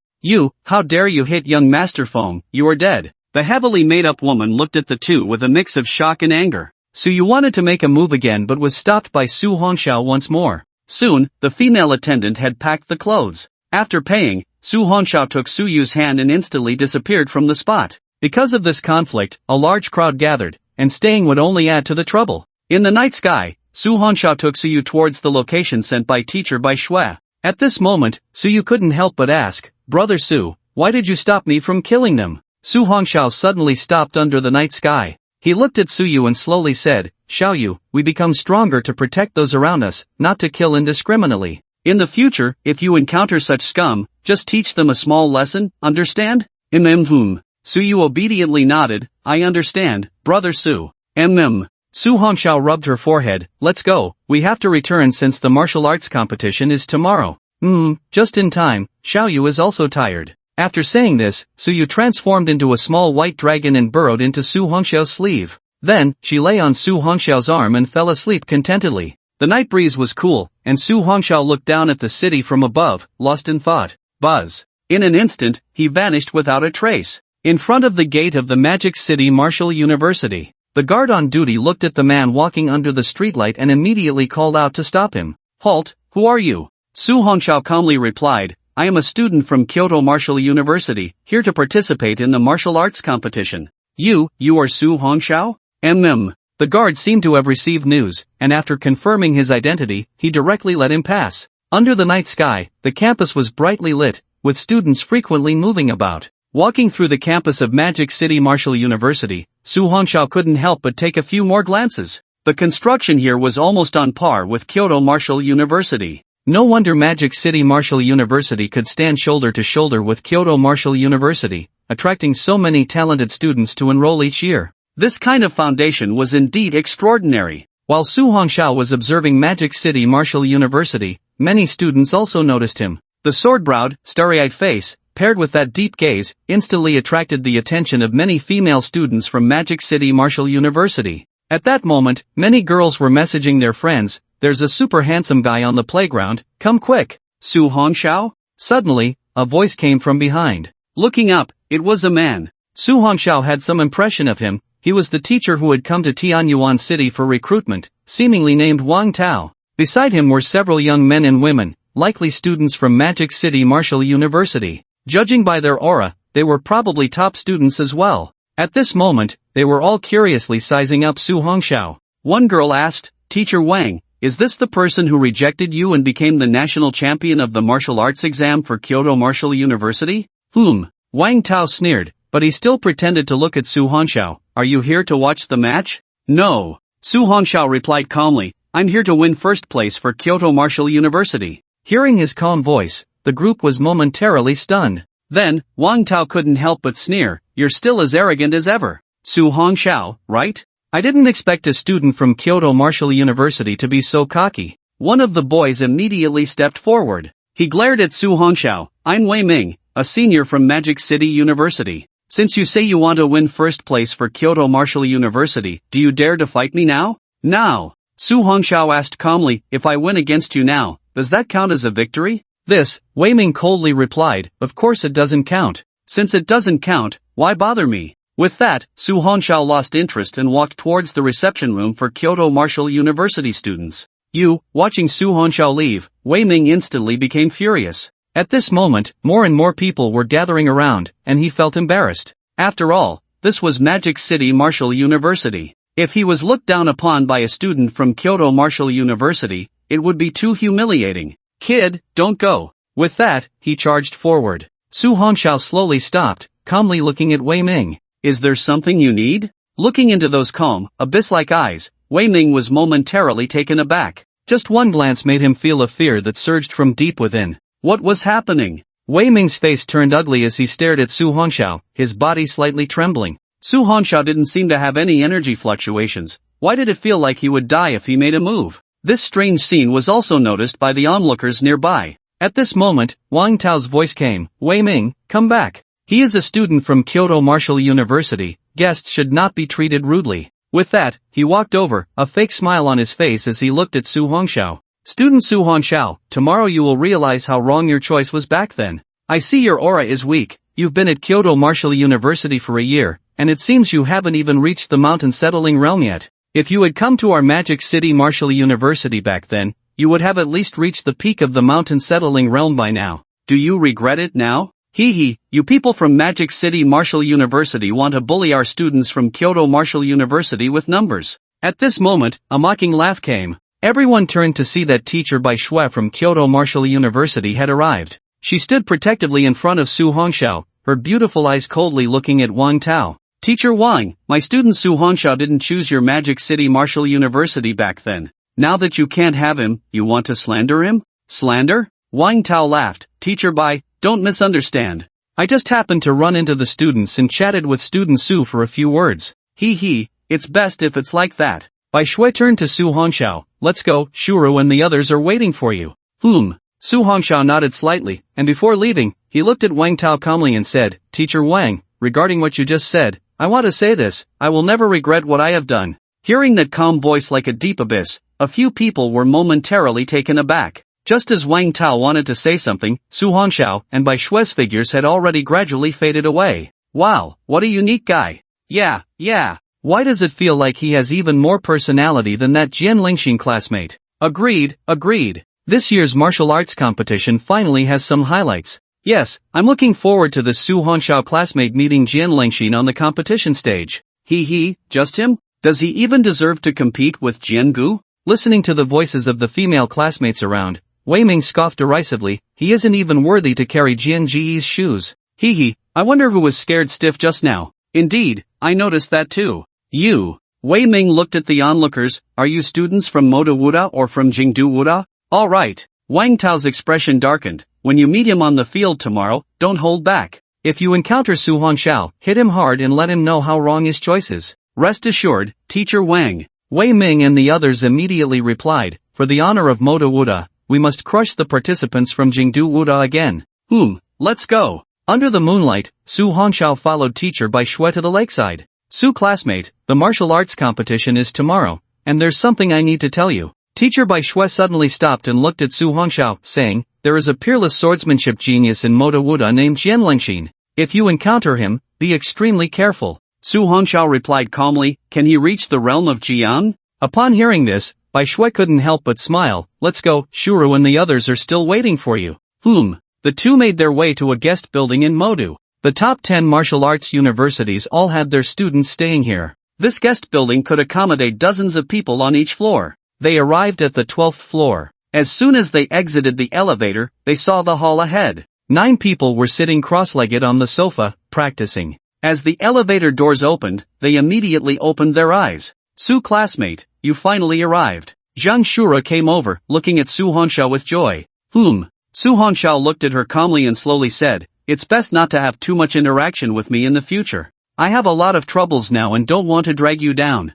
How dare you hit young Master Feng, you are dead." The heavily made-up woman looked at the two with a mix of shock and anger. Suyu wanted to make a move again but was stopped by Su Hongxiao once more. Soon, the female attendant had packed the clothes. After paying, Su Hongxiao took Suyu's hand and instantly disappeared from the spot. Because of this conflict, a large crowd gathered, and staying would only add to the trouble. In the night sky, Su Hongxiao took Suyu towards the location sent by teacher Bai Shui. At this moment, Suyu couldn't help but ask, "Brother Su, why did you stop me from killing them?" Su Hongxiao suddenly stopped under the night sky. He looked at Suyu and slowly said, "Xiaoyu, we become stronger to protect those around us, not to kill indiscriminately. In the future, if you encounter such scum, just teach them a small lesson, understand?" Suyu obediently nodded, "I understand, Brother Su." Su Hongxiao rubbed her forehead. "Let's go, we have to return since the martial arts competition is tomorrow." Just in time, Xiaoyu is also tired. After saying this, Suyu transformed into a small white dragon and burrowed into Su Hongxiao's sleeve. Then, she lay on Su Hongxiao's arm and fell asleep contentedly. The night breeze was cool, and Su Hongxiao looked down at the city from above, lost in thought. Buzz! In an instant, he vanished without a trace. In front of the gate of the Magic City Martial University, the guard on duty looked at the man walking under the streetlight and immediately called out to stop him. "Halt, who are you?" Su Hongxiao calmly replied, "I am a student from Kyoto Martial University, here to participate in the martial arts competition." You are Su Hongxiao?" The guard seemed to have received news, and after confirming his identity, he directly let him pass. Under the night sky, the campus was brightly lit, with students frequently moving about. Walking through the campus of Magic City Martial University, Su Hongxiao couldn't help but take a few more glances. The construction here was almost on par with Kyoto Martial University. No wonder Magic City Martial University could stand shoulder to shoulder with Kyoto Martial University, attracting so many talented students to enroll each year. This kind of foundation was indeed extraordinary. While Su Hongxiao was observing Magic City Martial University, many students also noticed him. The sword-browed, starry-eyed face, paired with that deep gaze, instantly attracted the attention of many female students from Magic City Martial University. At that moment, many girls were messaging their friends, there's a super handsome guy on the playground, come quick. Su Hongxiao? Suddenly, a voice came from behind. Looking up, it was a man. Su Hongxiao had some impression of him. He was the teacher who had come to Tianyuan City for recruitment, seemingly named Wang Tao. Beside him were several young men and women, likely students from Magic City Martial University. Judging by their aura, they were probably top students as well. At this moment, they were all curiously sizing up Su Hongxiao. One girl asked, Teacher Wang, is this the person who rejected you and became the national champion of the martial arts exam for Kyoto Martial University? Wang Tao sneered, but he still pretended to look at Su Hongxiao. Are you here to watch the match? No. Su Hongxiao replied calmly, I'm here to win first place for Kyoto Martial University. Hearing his calm voice, the group was momentarily stunned. Then, Wang Tao couldn't help but sneer, you're still as arrogant as ever. Su Hongxiao, right? I didn't expect a student from Kyoto Martial University to be so cocky. One of the boys immediately stepped forward. He glared at Su Hongxiao, I'm Wei Ming, a senior from Magic City University. Since you say you want to win first place for Kyoto Martial University, do you dare to fight me now? Now. Su Hongxiao asked calmly, if I win against you now, does that count as a victory? This, Wei Ming coldly replied, of course it doesn't count. Since it doesn't count, why bother me? With that, Su Hongxiao lost interest and walked towards the reception room for Kyoto Martial University students. Watching Su Hongxiao leave, Wei Ming instantly became furious. At this moment, more and more people were gathering around, and he felt embarrassed. After all, this was Magic City Martial University. If he was looked down upon by a student from Kyoto Martial University, it would be too humiliating. Kid, don't go. With that, he charged forward. Su Hongxiao slowly stopped, calmly looking at Wei Ming. Is there something you need? Looking into those calm, abyss-like eyes, Wei Ming was momentarily taken aback. Just one glance made him feel a fear that surged from deep within. What was happening? Wei Ming's face turned ugly as he stared at Su Hongxiao, his body slightly trembling. Su Hongxiao didn't seem to have any energy fluctuations. Why did it feel like he would die if he made a move? This strange scene was also noticed by the onlookers nearby. At this moment, Wang Tao's voice came, Wei Ming, come back. He is a student from Kyoto Martial University, guests should not be treated rudely. With that, he walked over, a fake smile on his face as he looked at Su Hongxiao. Student Su Hongxiao, tomorrow you will realize how wrong your choice was back then. I see your aura is weak, you've been at Kyoto Martial University for a year, and it seems you haven't even reached the mountain settling realm yet. If you had come to our Magic City Martial University back then, you would have at least reached the peak of the mountain settling realm by now. Do you regret it now? You people from Magic City Martial University want to bully our students from Kyoto Martial University with numbers. At this moment, a mocking laugh came. Everyone turned to see that teacher Bai Shui from Kyoto Martial University had arrived. She stood protectively in front of Su Hongxiao, her beautiful eyes coldly looking at Wang Tao. Teacher Wang, my student Su Hongxiao didn't choose your Magic City Martial University back then. Now that you can't have him, you want to slander him? Slander? Wang Tao laughed. Teacher Bai, don't misunderstand. I just happened to run into the students and chatted with student Su for a few words. It's best if it's like that. Bai Shui turned to Su Hongxiao. Let's go, Shuru and the others are waiting for you. Su Hongxiao nodded slightly, and before leaving, he looked at Wang Tao calmly and said, Teacher Wang, regarding what you just said, I want to say this, I will never regret what I have done. Hearing that calm voice like a deep abyss, a few people were momentarily taken aback. Just as Wang Tao wanted to say something, Su Hongxiao and Bai Shui's figures had already gradually faded away. Wow, what a unique guy. Yeah. Why does it feel like he has even more personality than that Jian Lingxin classmate? Agreed. This year's martial arts competition finally has some highlights. Yes, I'm looking forward to the Su Hongxiao classmate meeting Jian Lingxin on the competition stage. Just him? Does he even deserve to compete with Jian Gu? Listening to the voices of the female classmates around, Wei Ming scoffed derisively, he isn't even worthy to carry Jian Ji's shoes. I wonder who was scared stiff just now. Indeed, I noticed that too. Wei Ming looked at the onlookers, are you students from Moda Wuda or from Jingdu Wuda? Alright. Wang Tao's expression darkened, when you meet him on the field tomorrow, don't hold back. If you encounter Su Hongxiao, hit him hard and let him know how wrong his choice is. Rest assured, Teacher Wang. Wei Ming and the others immediately replied, for the honor of Moda Wuda, we must crush the participants from Jingdu Wuda again. Let's go. Under the moonlight, Su Hongxiao followed teacher Bai Shui to the lakeside. Su classmate, the martial arts competition is tomorrow, and there's something I need to tell you. Teacher Bai Shui suddenly stopped and looked at Su Hongxiao, saying, "There is a peerless swordsmanship genius in Moda Wuda named Jian Lengxin. If you encounter him, be extremely careful." Su Hongxiao replied calmly, "Can he reach the realm of Jian?" Upon hearing this, Bai Shui couldn't help but smile. "Let's go, Shuru and the others are still waiting for you." The two made their way to a guest building in Modu. The top 10 martial arts universities all had their students staying here. This guest building could accommodate dozens of people on each floor. They arrived at the 12th floor. As soon as they exited the elevator, they saw the hall ahead. 9 people were sitting cross-legged on the sofa, practicing. As the elevator doors opened, they immediately opened their eyes. "Su classmate, you finally arrived." Zhang Shura came over, looking at Su Hongxiao with joy. Su Hongxiao looked at her calmly and slowly said, "It's best not to have too much interaction with me in the future. I have a lot of troubles now and don't want to drag you down."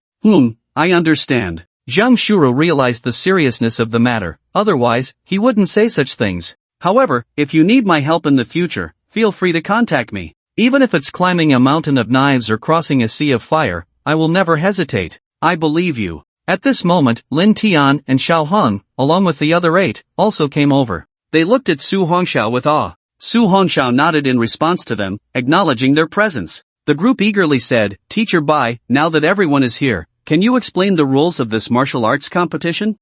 I understand. Zhang Shura realized the seriousness of the matter, otherwise, he wouldn't say such things. "However, if you need my help in the future, feel free to contact me. Even if it's climbing a mountain of knives or crossing a sea of fire, I will never hesitate. I believe you." At this moment, Lin Tian and Xiao Hong, along with the other 8, also came over. They looked at Su Hongxiao with awe. Su Hongxiao nodded in response to them, acknowledging their presence. The group eagerly said, "Teacher Bai, now that everyone is here, can you explain the rules of this martial arts competition?"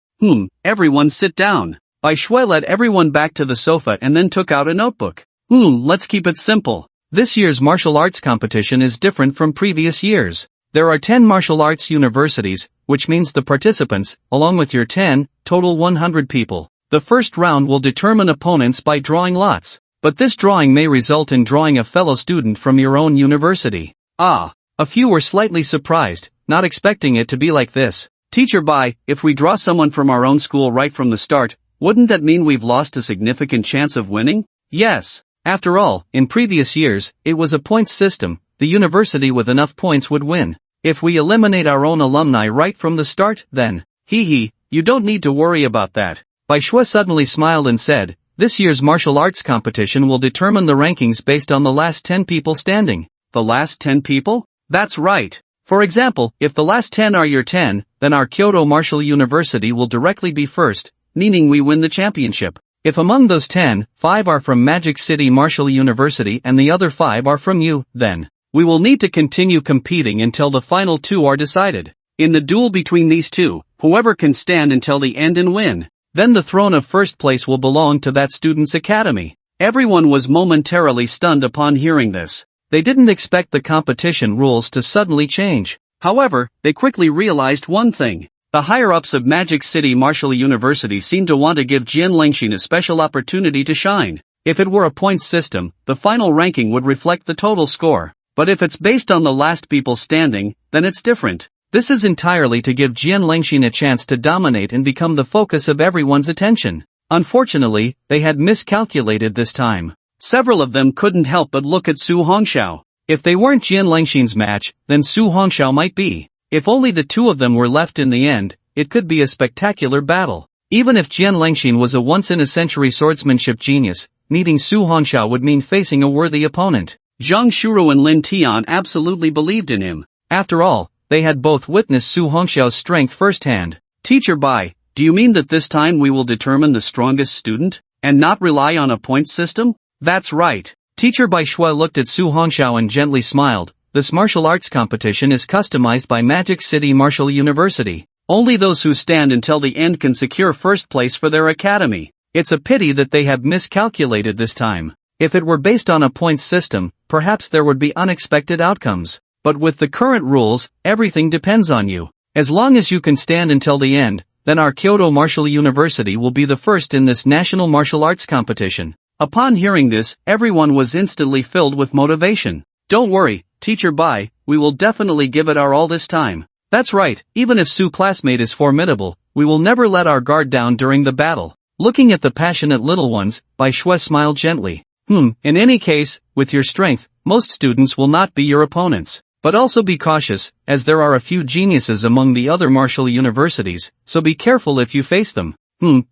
Everyone sit down. Bai Shui led everyone back to the sofa and then took out a notebook. Let's keep it simple. This year's martial arts competition is different from previous years. There are 10 martial arts universities, which means the participants, along with your 10, total 100 people. The first round will determine opponents by drawing lots, but this drawing may result in drawing a fellow student from your own university. A few were slightly surprised, not expecting it to be like this. "Teacher Bai, if we draw someone from our own school right from the start, wouldn't that mean we've lost a significant chance of winning?" "Yes. After all, in previous years, it was a points system. The university with enough points would win. If we eliminate our own alumni right from the start, then, you don't need to worry about that." Bai Shui suddenly smiled and said, "This year's martial arts competition will determine the rankings based on the last 10 people standing." "The last 10 people?" "That's right. For example, if the last 10 are your 10, then our Kyoto Martial University will directly be first, meaning we win the championship. If among those 10, 5 are from Magic City Martial University and the other 5 are from you, then we will need to continue competing until the final 2 are decided. In the duel between these 2, whoever can stand until the end and win, then the throne of first place will belong to that student's academy." Everyone was momentarily stunned upon hearing this. They didn't expect the competition rules to suddenly change. However, they quickly realized one thing. The higher-ups of Magic City Martial University seemed to want to give Jian Lengxin a special opportunity to shine. If it were a points system, the final ranking would reflect the total score. But if it's based on the last people standing, then it's different. This is entirely to give Jian Lengxin a chance to dominate and become the focus of everyone's attention. Unfortunately, they had miscalculated this time. Several of them couldn't help but look at Su Hongxiao. If they weren't Jian Lengxin's match, then Su Hongxiao might be. If only the 2 of them were left in the end, it could be a spectacular battle. Even if Jian Lengxin was a once-in-a-century swordsmanship genius, meeting Su Hongxiao would mean facing a worthy opponent. Zhang Shuru and Lin Tian absolutely believed in him. After all, they had both witnessed Su Hongxiao's strength firsthand. "Teacher Bai, do you mean that this time we will determine the strongest student, and not rely on a points system?" "That's right." Teacher Bai Shui looked at Su Hongxiao and gently smiled. "This martial arts competition is customized by Magic City Martial University. Only those who stand until the end can secure first place for their academy. It's a pity that they have miscalculated this time. If it were based on a points system, perhaps there would be unexpected outcomes. But with the current rules, everything depends on you. As long as you can stand until the end, then our Kyoto Martial University will be the first in this national martial arts competition." Upon hearing this, everyone was instantly filled with motivation. "Don't worry, Teacher Bai, we will definitely give it our all this time." "That's right, even if Su classmate is formidable, we will never let our guard down during the battle." Looking at the passionate little ones, Bai Shui smiled gently. In any case, with your strength, most students will not be your opponents. But also be cautious, as there are a few geniuses among the other martial universities, so be careful if you face them."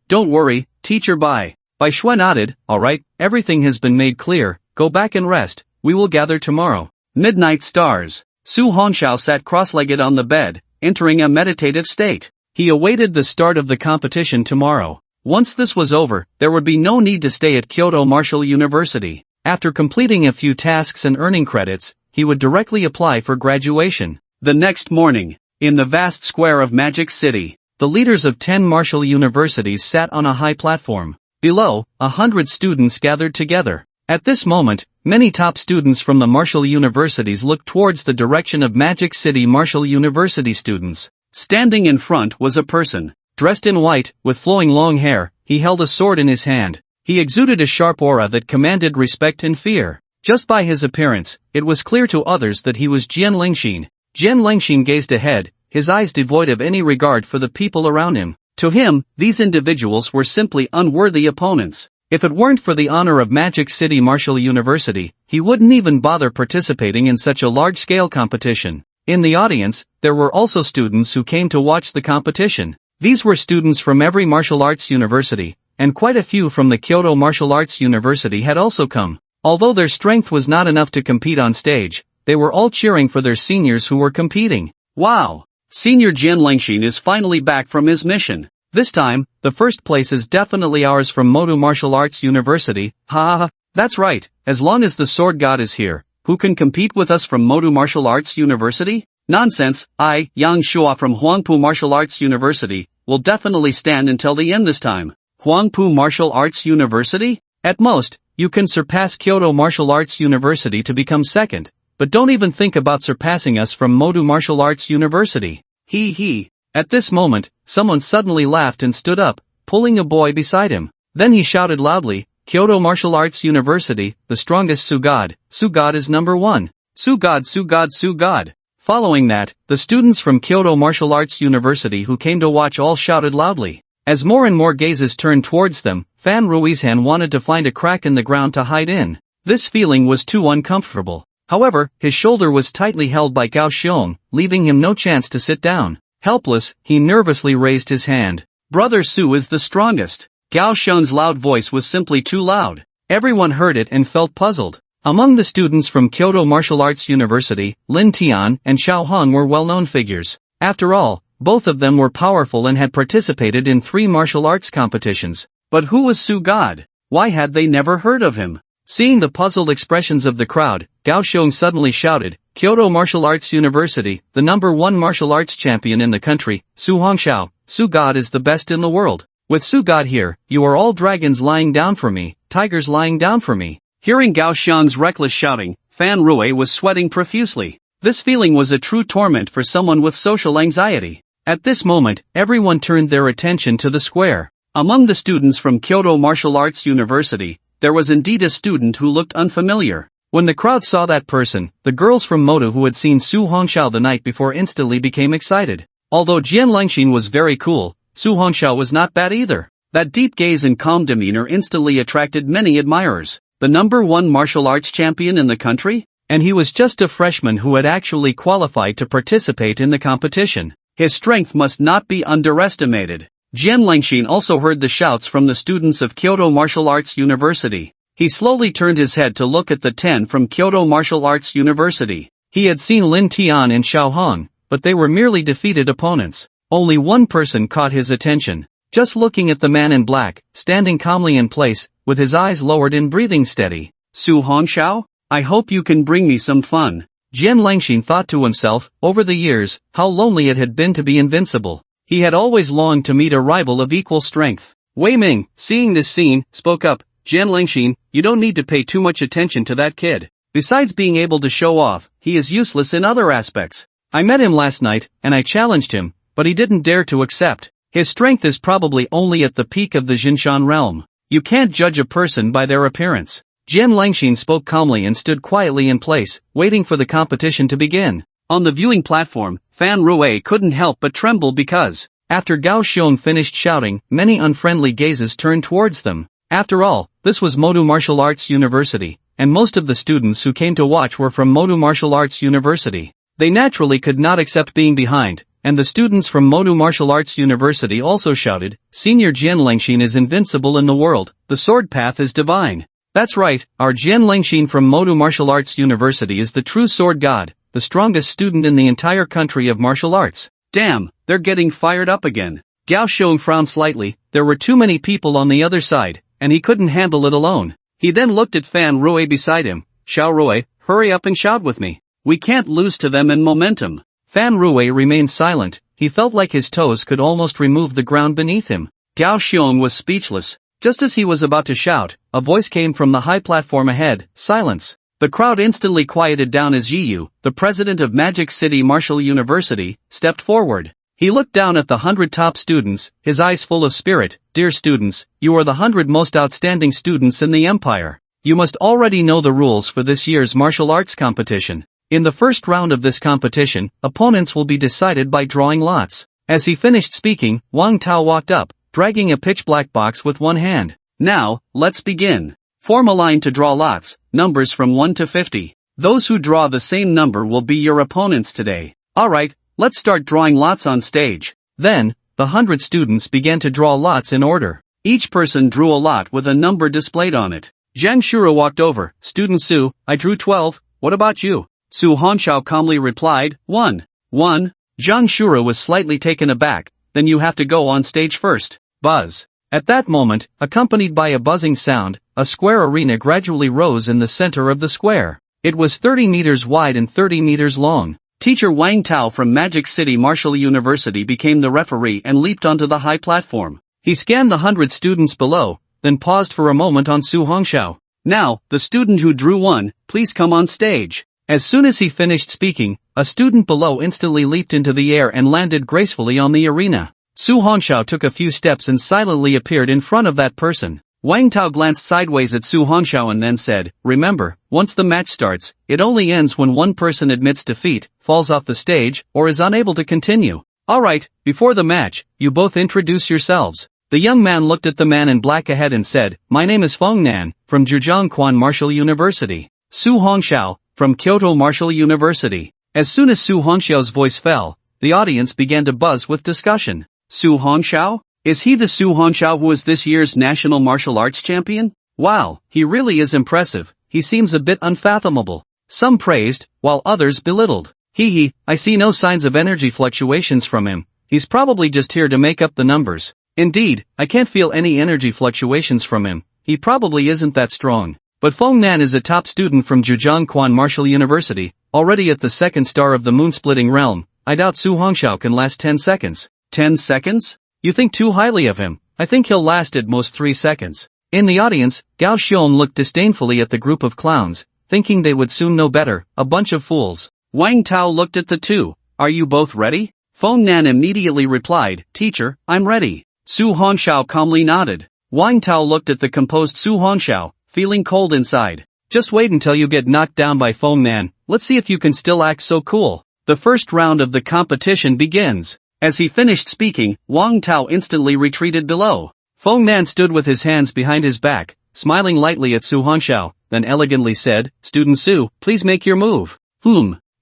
Don't worry, Teacher Bai." Bai Shui nodded. "Alright, everything has been made clear, go back and rest, we will gather tomorrow." Midnight stars. Su Hongxiao sat cross-legged on the bed, entering a meditative state. He awaited the start of the competition tomorrow. Once this was over, there would be no need to stay at Kyoto Martial University. After completing a few tasks and earning credits, he would directly apply for graduation. The next morning, in the vast square of Magic City, the leaders of 10 martial universities sat on a high platform. Below, 100 students gathered together. At this moment, many top students from the martial universities looked towards the direction of Magic City Martial University students. Standing in front was a person, dressed in white, with flowing long hair. He held a sword in his hand. He exuded a sharp aura that commanded respect and fear. Just by his appearance, it was clear to others that he was Jian Lingxin. Jian Lingxin gazed ahead, his eyes devoid of any regard for the people around him. To him, these individuals were simply unworthy opponents. If it weren't for the honor of Magic City Martial University, he wouldn't even bother participating in such a large-scale competition. In the audience, there were also students who came to watch the competition. These were students from every martial arts university, and quite a few from the Kyoto Martial Arts University had also come. Although their strength was not enough to compete on stage, they were all cheering for their seniors who were competing. Wow! Senior Jian Lingxin is finally back from his mission. This time, the first place is definitely ours from Motu Martial Arts University. Ha ha ha, that's right, as long as the sword god is here, who can compete with us from Motu Martial Arts University? Nonsense, I, Yang Shua from Huangpu Martial Arts University, will definitely stand until the end this time. Huangpu Martial Arts University? At most, you can surpass Kyoto Martial Arts University to become second, but don't even think about surpassing us from Motu Martial Arts University. He. At this moment, someone suddenly laughed and stood up, pulling a boy beside him. Then he shouted loudly, Kyoto Martial Arts University, the strongest Sugod. Sugod is number 1. Sugod, Sugod, Sugod. Following that, the students from Kyoto Martial Arts University who came to watch all shouted loudly. As more and more gazes turned towards them, Fan Ruizhan wanted to find a crack in the ground to hide in. This feeling was too uncomfortable. However, his shoulder was tightly held by Gao Xiong, leaving him no chance to sit down. Helpless, he nervously raised his hand. Brother Su is the strongest. Gao Xiong's loud voice was simply too loud. Everyone heard it and felt puzzled. Among the students from Kyoto Martial Arts University, Lin Tian and Xiao Hong were well-known figures. After all, both of them were powerful and had participated in 3 martial arts competitions. But who was Su God? Why had they never heard of him? Seeing the puzzled expressions of the crowd, Gao Xiong suddenly shouted, Kyoto Martial Arts University, the number 1 martial arts champion in the country, Su Hongxiao, Su God is the best in the world. With Su God here, you are all dragons lying down for me, tigers lying down for me. Hearing Gao Xiong's reckless shouting, Fan Rui was sweating profusely. This feeling was a true torment for someone with social anxiety. At this moment, everyone turned their attention to the square. Among the students from Kyoto Martial Arts University, there was indeed a student who looked unfamiliar. When the crowd saw that person, the girls from Motu who had seen Su Hongxiao the night before instantly became excited. Although Jian Lingxin was very cool, Su Hongxiao was not bad either. That deep gaze and calm demeanor instantly attracted many admirers. The number 1 martial arts champion in the country? And he was just a freshman who had actually qualified to participate in the competition. His strength must not be underestimated. Jian Lingxin also heard the shouts from the students of Kyoto Martial Arts University. He slowly turned his head to look at the 10 from Kyoto Martial Arts University. He had seen Lin Tian and Xiao Hong, but they were merely defeated opponents. Only one person caught his attention. Just looking at the man in black, standing calmly in place, with his eyes lowered and breathing steady. Su Hongxiao? I hope you can bring me some fun. Jian Lingxin thought to himself, over the years, how lonely it had been to be invincible. He had always longed to meet a rival of equal strength. Wei Ming, seeing this scene, spoke up, Jian Lingxin, you don't need to pay too much attention to that kid. Besides being able to show off, he is useless in other aspects. I met him last night, and I challenged him, but he didn't dare to accept. His strength is probably only at the peak of the Jinshan realm. You can't judge a person by their appearance. Jian Lingxin spoke calmly and stood quietly in place, waiting for the competition to begin. On the viewing platform, Fan Rui couldn't help but tremble because, after Gao Xiong finished shouting, many unfriendly gazes turned towards them. After all, this was Motu Martial Arts University, and most of the students who came to watch were from Motu Martial Arts University. They naturally could not accept being behind, and the students from Motu Martial Arts University also shouted, Senior Jian Lingxin is invincible in the world, the sword path is divine. That's right, our Jian Lingxin from Motu Martial Arts University is the true sword god, the strongest student in the entire country of martial arts. Damn, they're getting fired up again. Gao Xiong frowned slightly. There were too many people on the other side, and he couldn't handle it alone. He then looked at Fan Rui beside him. Xiao Rui, hurry up and shout with me. We can't lose to them in momentum. Fan Rui remained silent. He felt like his toes could almost remove the ground beneath him. Gao Xiong was speechless. Just as he was about to shout, a voice came from the high platform ahead. Silence. The crowd instantly quieted down as Yiyu, the president of Magic City Martial University, stepped forward. He looked down at the 100 top students, his eyes full of spirit. Dear students, you are the 100 most outstanding students in the empire. You must already know the rules for this year's martial arts competition. In the first round of this competition, opponents will be decided by drawing lots. As he finished speaking, Wang Tao walked up, dragging a pitch-black box with one hand. Now, let's begin. Form a line to draw lots, numbers from 1 to 50. Those who draw the same number will be your opponents today. Alright, let's start drawing lots on stage. Then, the 100 students began to draw lots in order. Each person drew a lot with a number displayed on it. Zhang Shura walked over. Student Su, I drew 12, what about you? Su Hongxiao calmly replied, 1. 1. Zhang Shura was slightly taken aback. Then you have to go on stage first. Buzz. At that moment, accompanied by a buzzing sound, a square arena gradually rose in the center of the square. It was 30 meters wide and 30 meters long. Teacher Wang Tao from Magic City Martial University became the referee and leaped onto the high platform. He scanned the 100 students below, then paused for a moment on Su Hongxiao. Now, the student who drew 1, please come on stage. As soon as he finished speaking, a student below instantly leaped into the air and landed gracefully on the arena. Su Hongxiao took a few steps and silently appeared in front of that person. Wang Tao glanced sideways at Su Hongxiao and then said, remember, once the match starts, it only ends when one person admits defeat, falls off the stage, or is unable to continue. Alright, before the match, you both introduce yourselves. The young man looked at the man in black ahead and said, my name is Feng Nan, from Zhejiang Martial University. Su Hongxiao, from Kyoto Martial University. As soon as Su Hongxiao's voice fell, the audience began to buzz with discussion. Su Hongxiao? Is he the Su Hongxiao who is this year's national martial arts champion? Wow, he really is impressive. He seems a bit unfathomable. Some praised, while others belittled. I see no signs of energy fluctuations from him. He's probably just here to make up the numbers. Indeed, I can't feel any energy fluctuations from him. He probably isn't that strong. But Feng Nan is a top student from Zhejiang Martial University, already at the second star of the moon-splitting realm. I doubt Su Hongxiao can last 10 seconds. 10 seconds? You think too highly of him. I think he'll last at most 3 seconds. In the audience, Gao Xiong looked disdainfully at the group of clowns, thinking they would soon know better, a bunch of fools. Wang Tao looked at the two. Are you both ready? Feng Nan immediately replied, Teacher, I'm ready. Su Hongxiao calmly nodded. Wang Tao looked at the composed Su Hongxiao, feeling cold inside. Just wait until you get knocked down by Feng Nan. Let's see if you can still act so cool. The first round of the competition begins. As he finished speaking, Wang Tao instantly retreated below. Feng Nan stood with his hands behind his back, smiling lightly at Su Hongxiao, then elegantly said, Student Su, please make your move.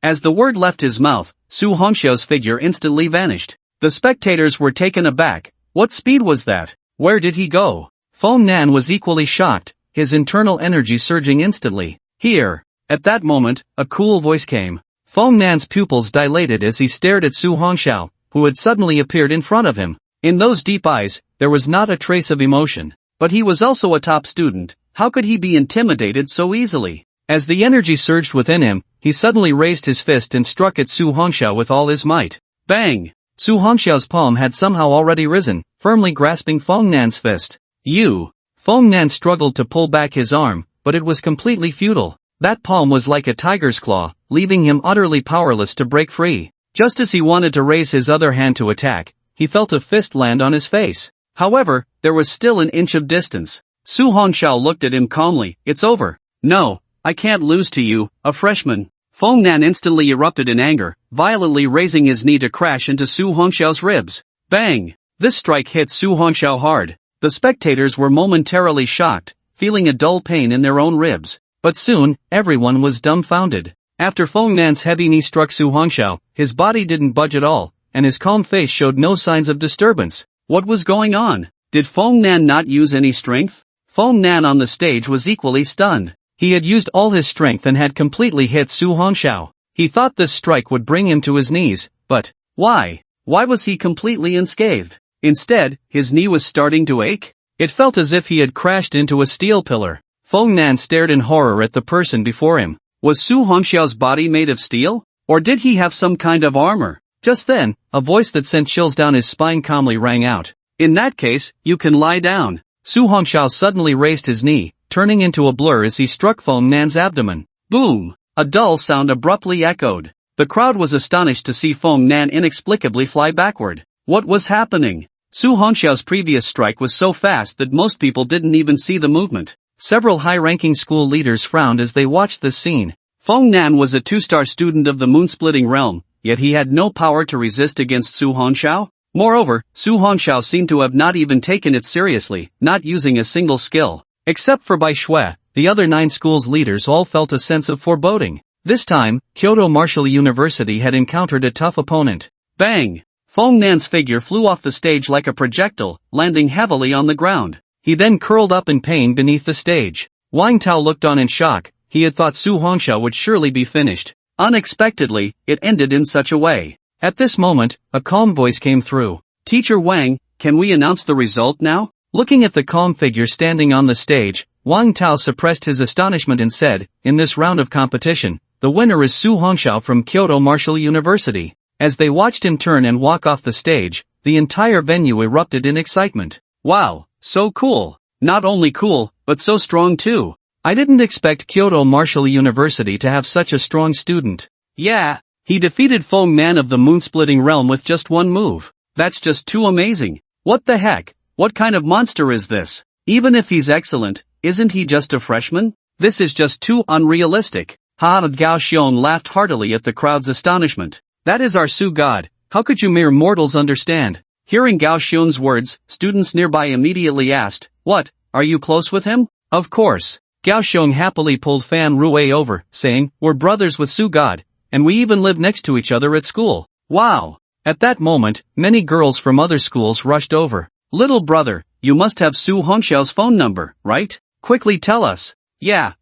As the word left his mouth, Su Hongxiao's figure instantly vanished. The spectators were taken aback. What speed was that? Where did he go? Feng Nan was equally shocked, his internal energy surging instantly. Here. At that moment, a cool voice came. Feng Nan's pupils dilated as he stared at Su Hongxiao, who had suddenly appeared in front of him. In those deep eyes, there was not a trace of emotion. But he was also a top student. How could he be intimidated so easily? As the energy surged within him, he suddenly raised his fist and struck at Su Hongxiao with all his might. Bang! Su Hongxiao's palm had somehow already risen, firmly grasping Feng Nan's fist. Feng Nan struggled to pull back his arm, but it was completely futile. That palm was like a tiger's claw, leaving him utterly powerless to break free. Just as he wanted to raise his other hand to attack, he felt a fist land on his face. However, there was still an inch of distance. Su Hongxiao looked at him calmly. It's over. No, I can't lose to you, a freshman. Feng Nan instantly erupted in anger, violently raising his knee to crash into Su Hongxiao's ribs. Bang! This strike hit Su Hongxiao hard. The spectators were momentarily shocked, feeling a dull pain in their own ribs. But soon, everyone was dumbfounded. After Feng Nan's heavy knee struck Su Hongxiao, his body didn't budge at all, and his calm face showed no signs of disturbance. What was going on? Did Feng Nan not use any strength? Feng Nan on the stage was equally stunned. He had used all his strength and had completely hit Su Hongxiao. He thought this strike would bring him to his knees, but why? Why was he completely unscathed? Instead, his knee was starting to ache. It felt as if he had crashed into a steel pillar. Feng Nan stared in horror at the person before him. Was Su Hongxiao's body made of steel? Or did he have some kind of armor? Just then, a voice that sent chills down his spine calmly rang out. In that case, you can lie down. Su Hongxiao suddenly raised his knee, turning into a blur as he struck Feng Nan's abdomen. Boom! A dull sound abruptly echoed. The crowd was astonished to see Feng Nan inexplicably fly backward. What was happening? Su Hongxiao's previous strike was so fast that most people didn't even see the movement. Several high-ranking school leaders frowned as they watched this scene. Feng Nan was a 2-star student of the moon-splitting realm, yet he had no power to resist against Su Hongxiao. Moreover, Su Hongxiao seemed to have not even taken it seriously, not using a single skill. Except for Bai Shui, the other 9 schools' leaders all felt a sense of foreboding. This time, Kyoto Martial University had encountered a tough opponent. Bang! Feng Nan's figure flew off the stage like a projectile, landing heavily on the ground. He then curled up in pain beneath the stage. Wang Tao looked on in shock. He had thought Su Hongxiao would surely be finished. Unexpectedly, it ended in such a way. At this moment, a calm voice came through. Teacher Wang, can we announce the result now? Looking at the calm figure standing on the stage, Wang Tao suppressed his astonishment and said, in this round of competition, the winner is Su Hongxiao from Kyoto Martial University. As they watched him turn and walk off the stage, the entire venue erupted in excitement. Wow, so cool. Not only cool, but so strong too. I didn't expect Kyoto Martial University to have such a strong student. Yeah, he defeated Feng Nan of the moon-splitting realm with just one move. That's just too amazing. What the heck? What kind of monster is this? Even if he's excellent, isn't he just a freshman? This is just too unrealistic. Gao Xiong laughed heartily at the crowd's astonishment. That is our Su God. How could you mere mortals understand? Hearing Gao Xiong's words, students nearby immediately asked, what, are you close with him? Of course. Gao Xiong happily pulled Fan Rui over, saying, we're brothers with Su God, and we even live next to each other at school. Wow! At that moment, many girls from other schools rushed over. Little brother, you must have Su Hongxiao's phone number, right? Quickly tell us. Yeah.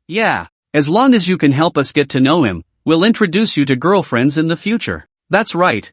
As long as you can help us get to know him, we'll introduce you to girlfriends in the future. That's right.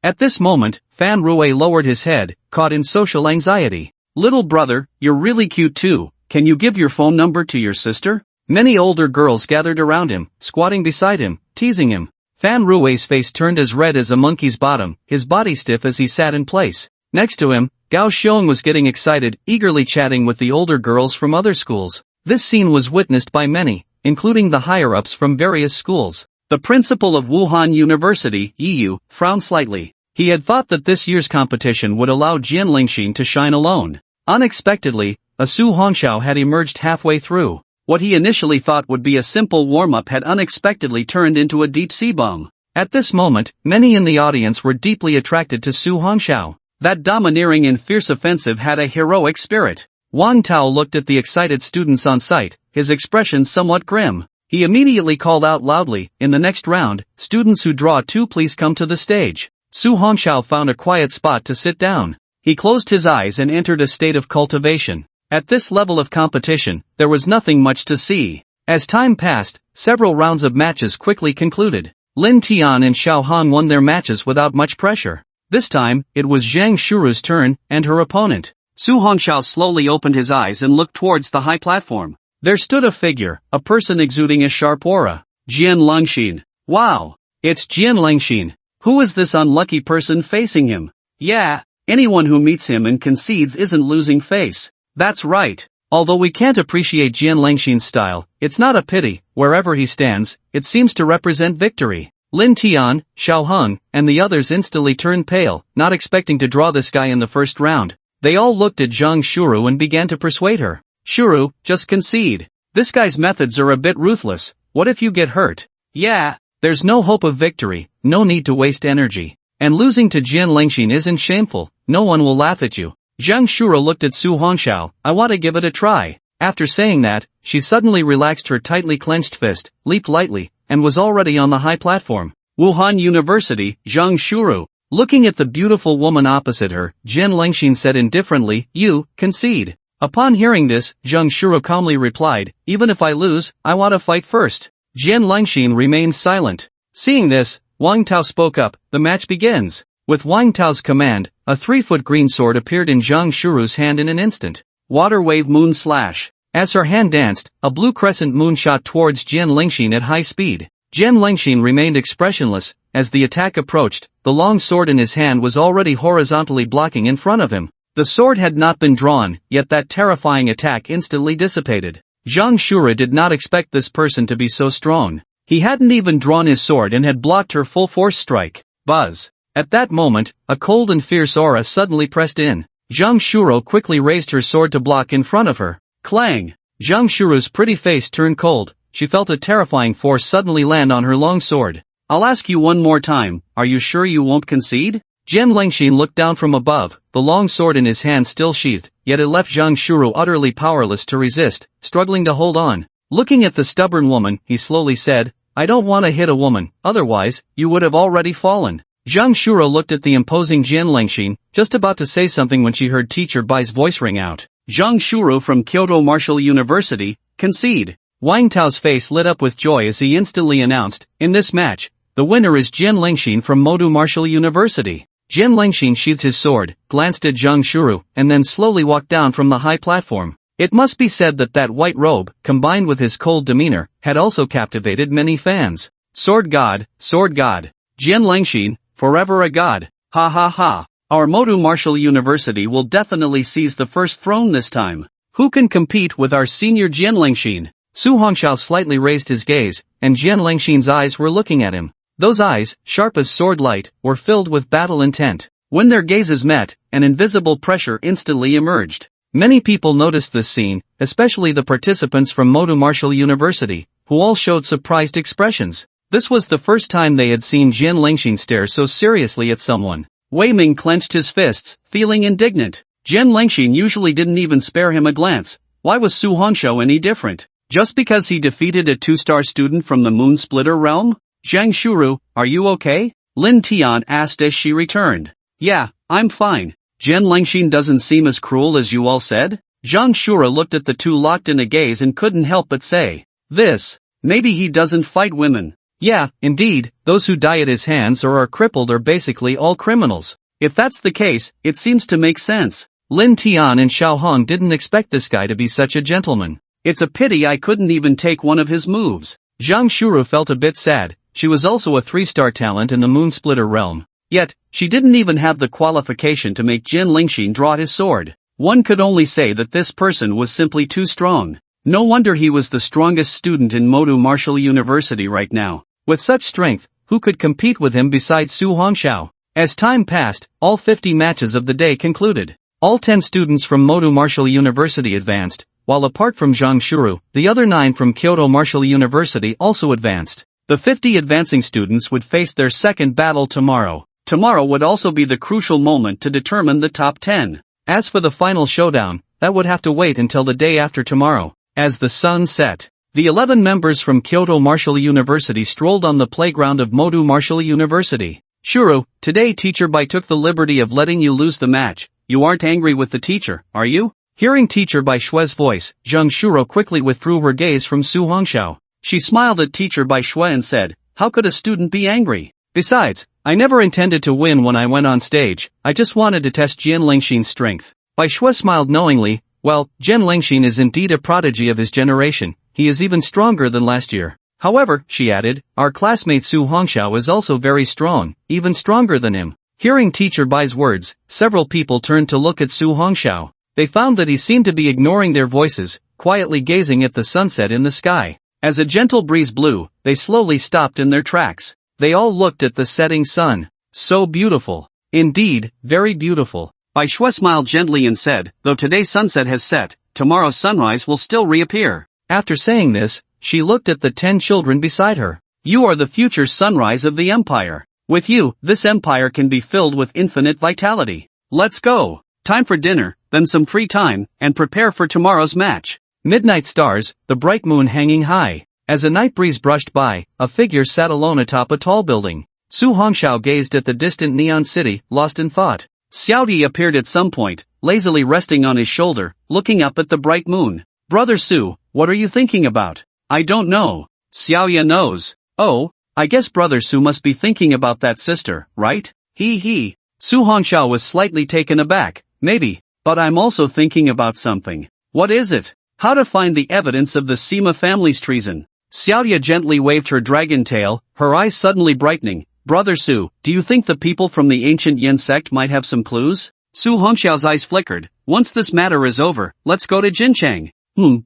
At this moment, Fan Rui lowered his head, caught in social anxiety. Little brother, you're really cute too. Can you give your phone number to your sister? Many older girls gathered around him, squatting beside him, teasing him. Fan Rui's face turned as red as a monkey's bottom, his body stiff as he sat in place. Next to him, Gao Xiong was getting excited, eagerly chatting with the older girls from other schools. This scene was witnessed by many, including the higher-ups from various schools. The principal of Wuhan University, Yiyu, frowned slightly. He had thought that this year's competition would allow Jian Lingxin to shine alone. Unexpectedly, a Su Hongxiao had emerged halfway through. What he initially thought would be a simple warm-up had unexpectedly turned into a deep-sea bomb. At this moment, many in the audience were deeply attracted to Su Hongxiao. That domineering and fierce offensive had a heroic spirit. Wang Tao looked at the excited students on site, his expression somewhat grim. He immediately called out loudly, in the next round, students who draw 2 please come to the stage. Su Hongxiao found a quiet spot to sit down. He closed his eyes and entered a state of cultivation. At this level of competition, there was nothing much to see. As time passed, several rounds of matches quickly concluded. Lin Tian and Xiao Han won their matches without much pressure. This time, it was Zhang Shuru's turn, and her opponent. Su Hongxiao slowly opened his eyes and looked towards the high platform. There stood a figure, a person exuding a sharp aura. Jian Lingxin. Wow! It's Jian Lingxin. Who is this unlucky person facing him? Yeah, anyone who meets him and concedes isn't losing face. That's right. Although we can't appreciate Jian Lingxin's style, it's not a pity. Wherever he stands, it seems to represent victory. Lin Tian, Xiao Han, and the others instantly turned pale, not expecting to draw this guy in the first round. They all looked at Zhang Shuru and began to persuade her. Shuru, just concede. This guy's methods are a bit ruthless. What if you get hurt? Yeah, there's no hope of victory, no need to waste energy. And losing to Jian Lingxin isn't shameful, no one will laugh at you. Zhang Shuru looked at Su Hongxiao. I want to give it a try. After saying that, she suddenly relaxed her tightly clenched fist, leaped lightly, and was already on the high platform. Wuhan University, Zhang Shuru. Looking at the beautiful woman opposite her, Jian Lingxin said indifferently, you, concede. Upon hearing this, Zhang Shuru calmly replied, even if I lose, I want to fight first. Jian Lingxin remained silent. Seeing this, Wang Tao spoke up, the match begins. With Wang Tao's command, a 3-foot green sword appeared in Zhang Shuru's hand in an instant. Water wave moon slash. As her hand danced, a blue crescent moon shot towards Jian Lingxin at high speed. Jian Lingxin remained expressionless. As the attack approached, the long sword in his hand was already horizontally blocking in front of him. The sword had not been drawn, yet that terrifying attack instantly dissipated. Zhang Shura did not expect this person to be so strong. He hadn't even drawn his sword and had blocked her full-force strike. Buzz. At that moment, a cold and fierce aura suddenly pressed in. Zhang Shuro quickly raised her sword to block in front of her. Clang! Zhang Shuru's pretty face turned cold. She felt a terrifying force suddenly land on her long sword. I'll ask you one more time, are you sure you won't concede? Jian Lingxin looked down from above, the long sword in his hand still sheathed, yet it left Zhang Shuru utterly powerless to resist, struggling to hold on. Looking at the stubborn woman, he slowly said, I don't want to hit a woman, otherwise, you would have already fallen. Zhang Shuro looked at the imposing Jian Lingxin, just about to say something when she heard Teacher Bai's voice ring out. Zhang Shuro from Kyoto Martial University, concede. Wang Tao's face lit up with joy as he instantly announced, in this match, the winner is Jian Lingxin from Modu Martial University. Jian Lingxin sheathed his sword, glanced at Zhang Shuru, and then slowly walked down from the high platform. It must be said that white robe, combined with his cold demeanor, had also captivated many fans. Sword God, Jian Lingxin, forever a god. Ha ha ha. Our Modu Martial University will definitely seize the first throne this time. Who can compete with our senior Jian Lingxin? Su Hongxiao slightly raised his gaze, and Jian Lingxin's eyes were looking at him. Those eyes, sharp as sword light, were filled with battle intent. When their gazes met, an invisible pressure instantly emerged. Many people noticed this scene, especially the participants from Modu Martial University, who all showed surprised expressions. This was the first time they had seen Jian Lingxin stare so seriously at someone. Wei Ming clenched his fists, feeling indignant. Jian Lingxin usually didn't even spare him a glance. Why was Su Hongxiao any different? Just because he defeated a 2-star student from the Moon Splitter realm? Zhang Shuru, are you okay? Lin Tian asked as she returned. Yeah, I'm fine. Jian Lingxin doesn't seem as cruel as you all said? Zhang Shura looked at the two locked in a gaze and couldn't help but say. This. Maybe he doesn't fight women. Yeah, indeed, those who die at his hands or are crippled are basically all criminals. If that's the case, it seems to make sense. Lin Tian and Xiao Hong didn't expect this guy to be such a gentleman. It's a pity I couldn't even take one of his moves. Zhang Shuru felt a bit sad. She was also a 3-star talent in the Moon Splitter realm. Yet, she didn't even have the qualification to make Jian Lingxin draw his sword. One could only say that this person was simply too strong. No wonder he was the strongest student in Modu Martial University right now. With such strength, who could compete with him besides Su Hongxiao? As time passed, all 50 matches of the day concluded. All 10 students from Modu Martial University advanced, while apart from Zhang Shuru, the other 9 from Kyoto Martial University also advanced. The 50 advancing students would face their second battle tomorrow. Tomorrow would also be the crucial moment to determine the top 10. As for the final showdown, that would have to wait until the day after tomorrow. As the sun set, the 11 members from Kyoto Martial University strolled on the playground of Modu Martial University. Shuru, today Teacher Bai took the liberty of letting you lose the match. You aren't angry with the teacher, are you? Hearing Teacher Bai Shue's voice, Zhang Shuro quickly withdrew her gaze from Su Hongxiao. She smiled at Teacher Bai Shue and said, how could a student be angry? Besides, I never intended to win when I went on stage, I just wanted to test Jian Lingxin's strength. Bai Shue smiled knowingly. Well, Jian Lingxin is indeed a prodigy of his generation, he is even stronger than last year. However, she added, our classmate Su Hongxiao is also very strong, even stronger than him. Hearing Teacher Bai's words, several people turned to look at Su Hongxiao. They found that he seemed to be ignoring their voices, quietly gazing at the sunset in the sky. As a gentle breeze blew, they slowly stopped in their tracks. They all looked at the setting sun. So beautiful. Indeed, very beautiful. Bai Shue smiled gently and said, though today's sunset has set, tomorrow's sunrise will still reappear. After saying this, she looked at the 10 children beside her. You are the future sunrise of the empire. With you, this empire can be filled with infinite vitality. Let's go. Time for dinner, then some free time, and prepare for tomorrow's match. Midnight stars, the bright moon hanging high. As a night breeze brushed by, a figure sat alone atop a tall building. Su Hongxiao gazed at the distant neon city, lost in thought. Xiao Di appeared at some point, lazily resting on his shoulder, looking up at the bright moon. Brother Su, what are you thinking about? I don't know. Xiao Ye knows. Oh, I guess Brother Su must be thinking about that sister, right? Hee hee. Su Hongxiao was slightly taken aback. Maybe, but I'm also thinking about something. What is it? How to find the evidence of the Sima family's treason. Xiaoya gently waved her dragon tail, her eyes suddenly brightening. Brother Su, do you think the people from the ancient Yin sect might have some clues? Su Hongxiao's eyes flickered. Once this matter is over, let's go to Jinchang.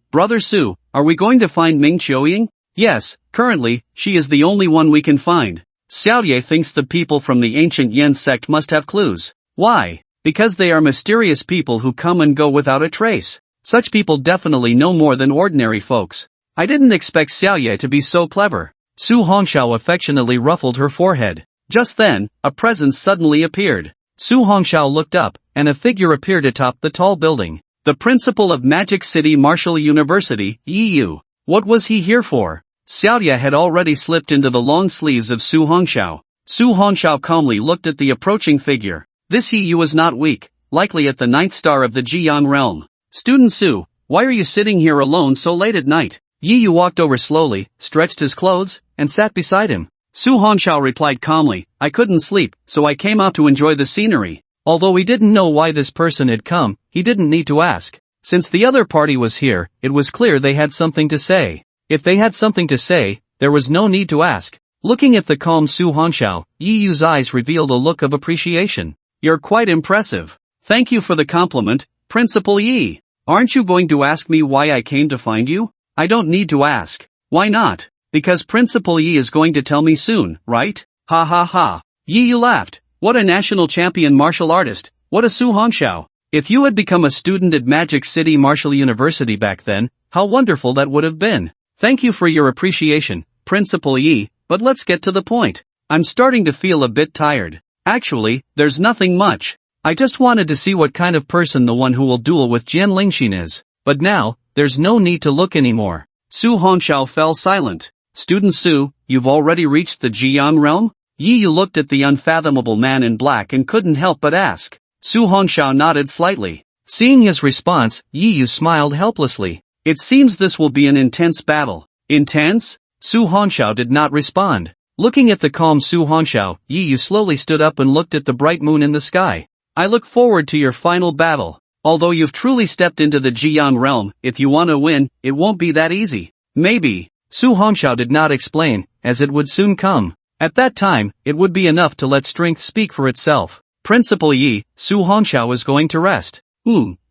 Brother Su, are we going to find Ming Qiuying? Yes, currently, she is the only one we can find. Xiaoye thinks the people from the ancient Yin sect must have clues. Why? Because they are mysterious people who come and go without a trace. Such people definitely know more than ordinary folks. I didn't expect Xiaoye to be so clever. Su Hongxiao affectionately ruffled her forehead. Just then, a presence suddenly appeared. Su Hongxiao looked up, and a figure appeared atop the tall building. The principal of Magic City Martial University, Yu. What was he here for? Xiaoya had already slipped into the long sleeves of Su Hongxiao. Su Hongxiao calmly looked at the approaching figure. This Yu was not weak, likely at the 9th star of the Jiang realm. Student Su, why are you sitting here alone so late at night? Yu walked over slowly, stretched his clothes, and sat beside him. Su Hongxiao replied calmly, I couldn't sleep, so I came out to enjoy the scenery. Although he didn't know why this person had come, he didn't need to ask. Since the other party was here, it was clear they had something to say. If they had something to say, there was no need to ask. Looking at the calm Su Hongxiao, Yu's eyes revealed a look of appreciation. You're quite impressive. Thank you for the compliment, Principal Yi. Aren't you going to ask me why I came to find you? I don't need to ask. Why not? Because Principal Yi is going to tell me soon, right? Ha ha ha. Yi laughed. What a national champion martial artist, what a Su Hongxiao. If you had become a student at Magic City Martial University back then, how wonderful that would have been. Thank you for your appreciation, Principal Yi, but let's get to the point. I'm starting to feel a bit tired. Actually, there's nothing much. I just wanted to see what kind of person the one who will duel with Jian Lingxin is. But now, there's no need to look anymore. Su Hongxiao fell silent. Student Su, you've already reached the Jiang realm? Yi looked at the unfathomable man in black and couldn't help but ask. Su Hongxiao nodded slightly. Seeing his response, Yi smiled helplessly. It seems this will be an intense battle. Intense? Su Hongxiao did not respond. Looking at the calm Su Hongxiao, Yi slowly stood up and looked at the bright moon in the sky. I look forward to your final battle. Although you've truly stepped into the Jiang realm, if you want to win, it won't be that easy. Maybe. Su Hongxiao did not explain, as it would soon come. At that time, it would be enough to let strength speak for itself. Principal Yi, Su Hongxiao is going to rest.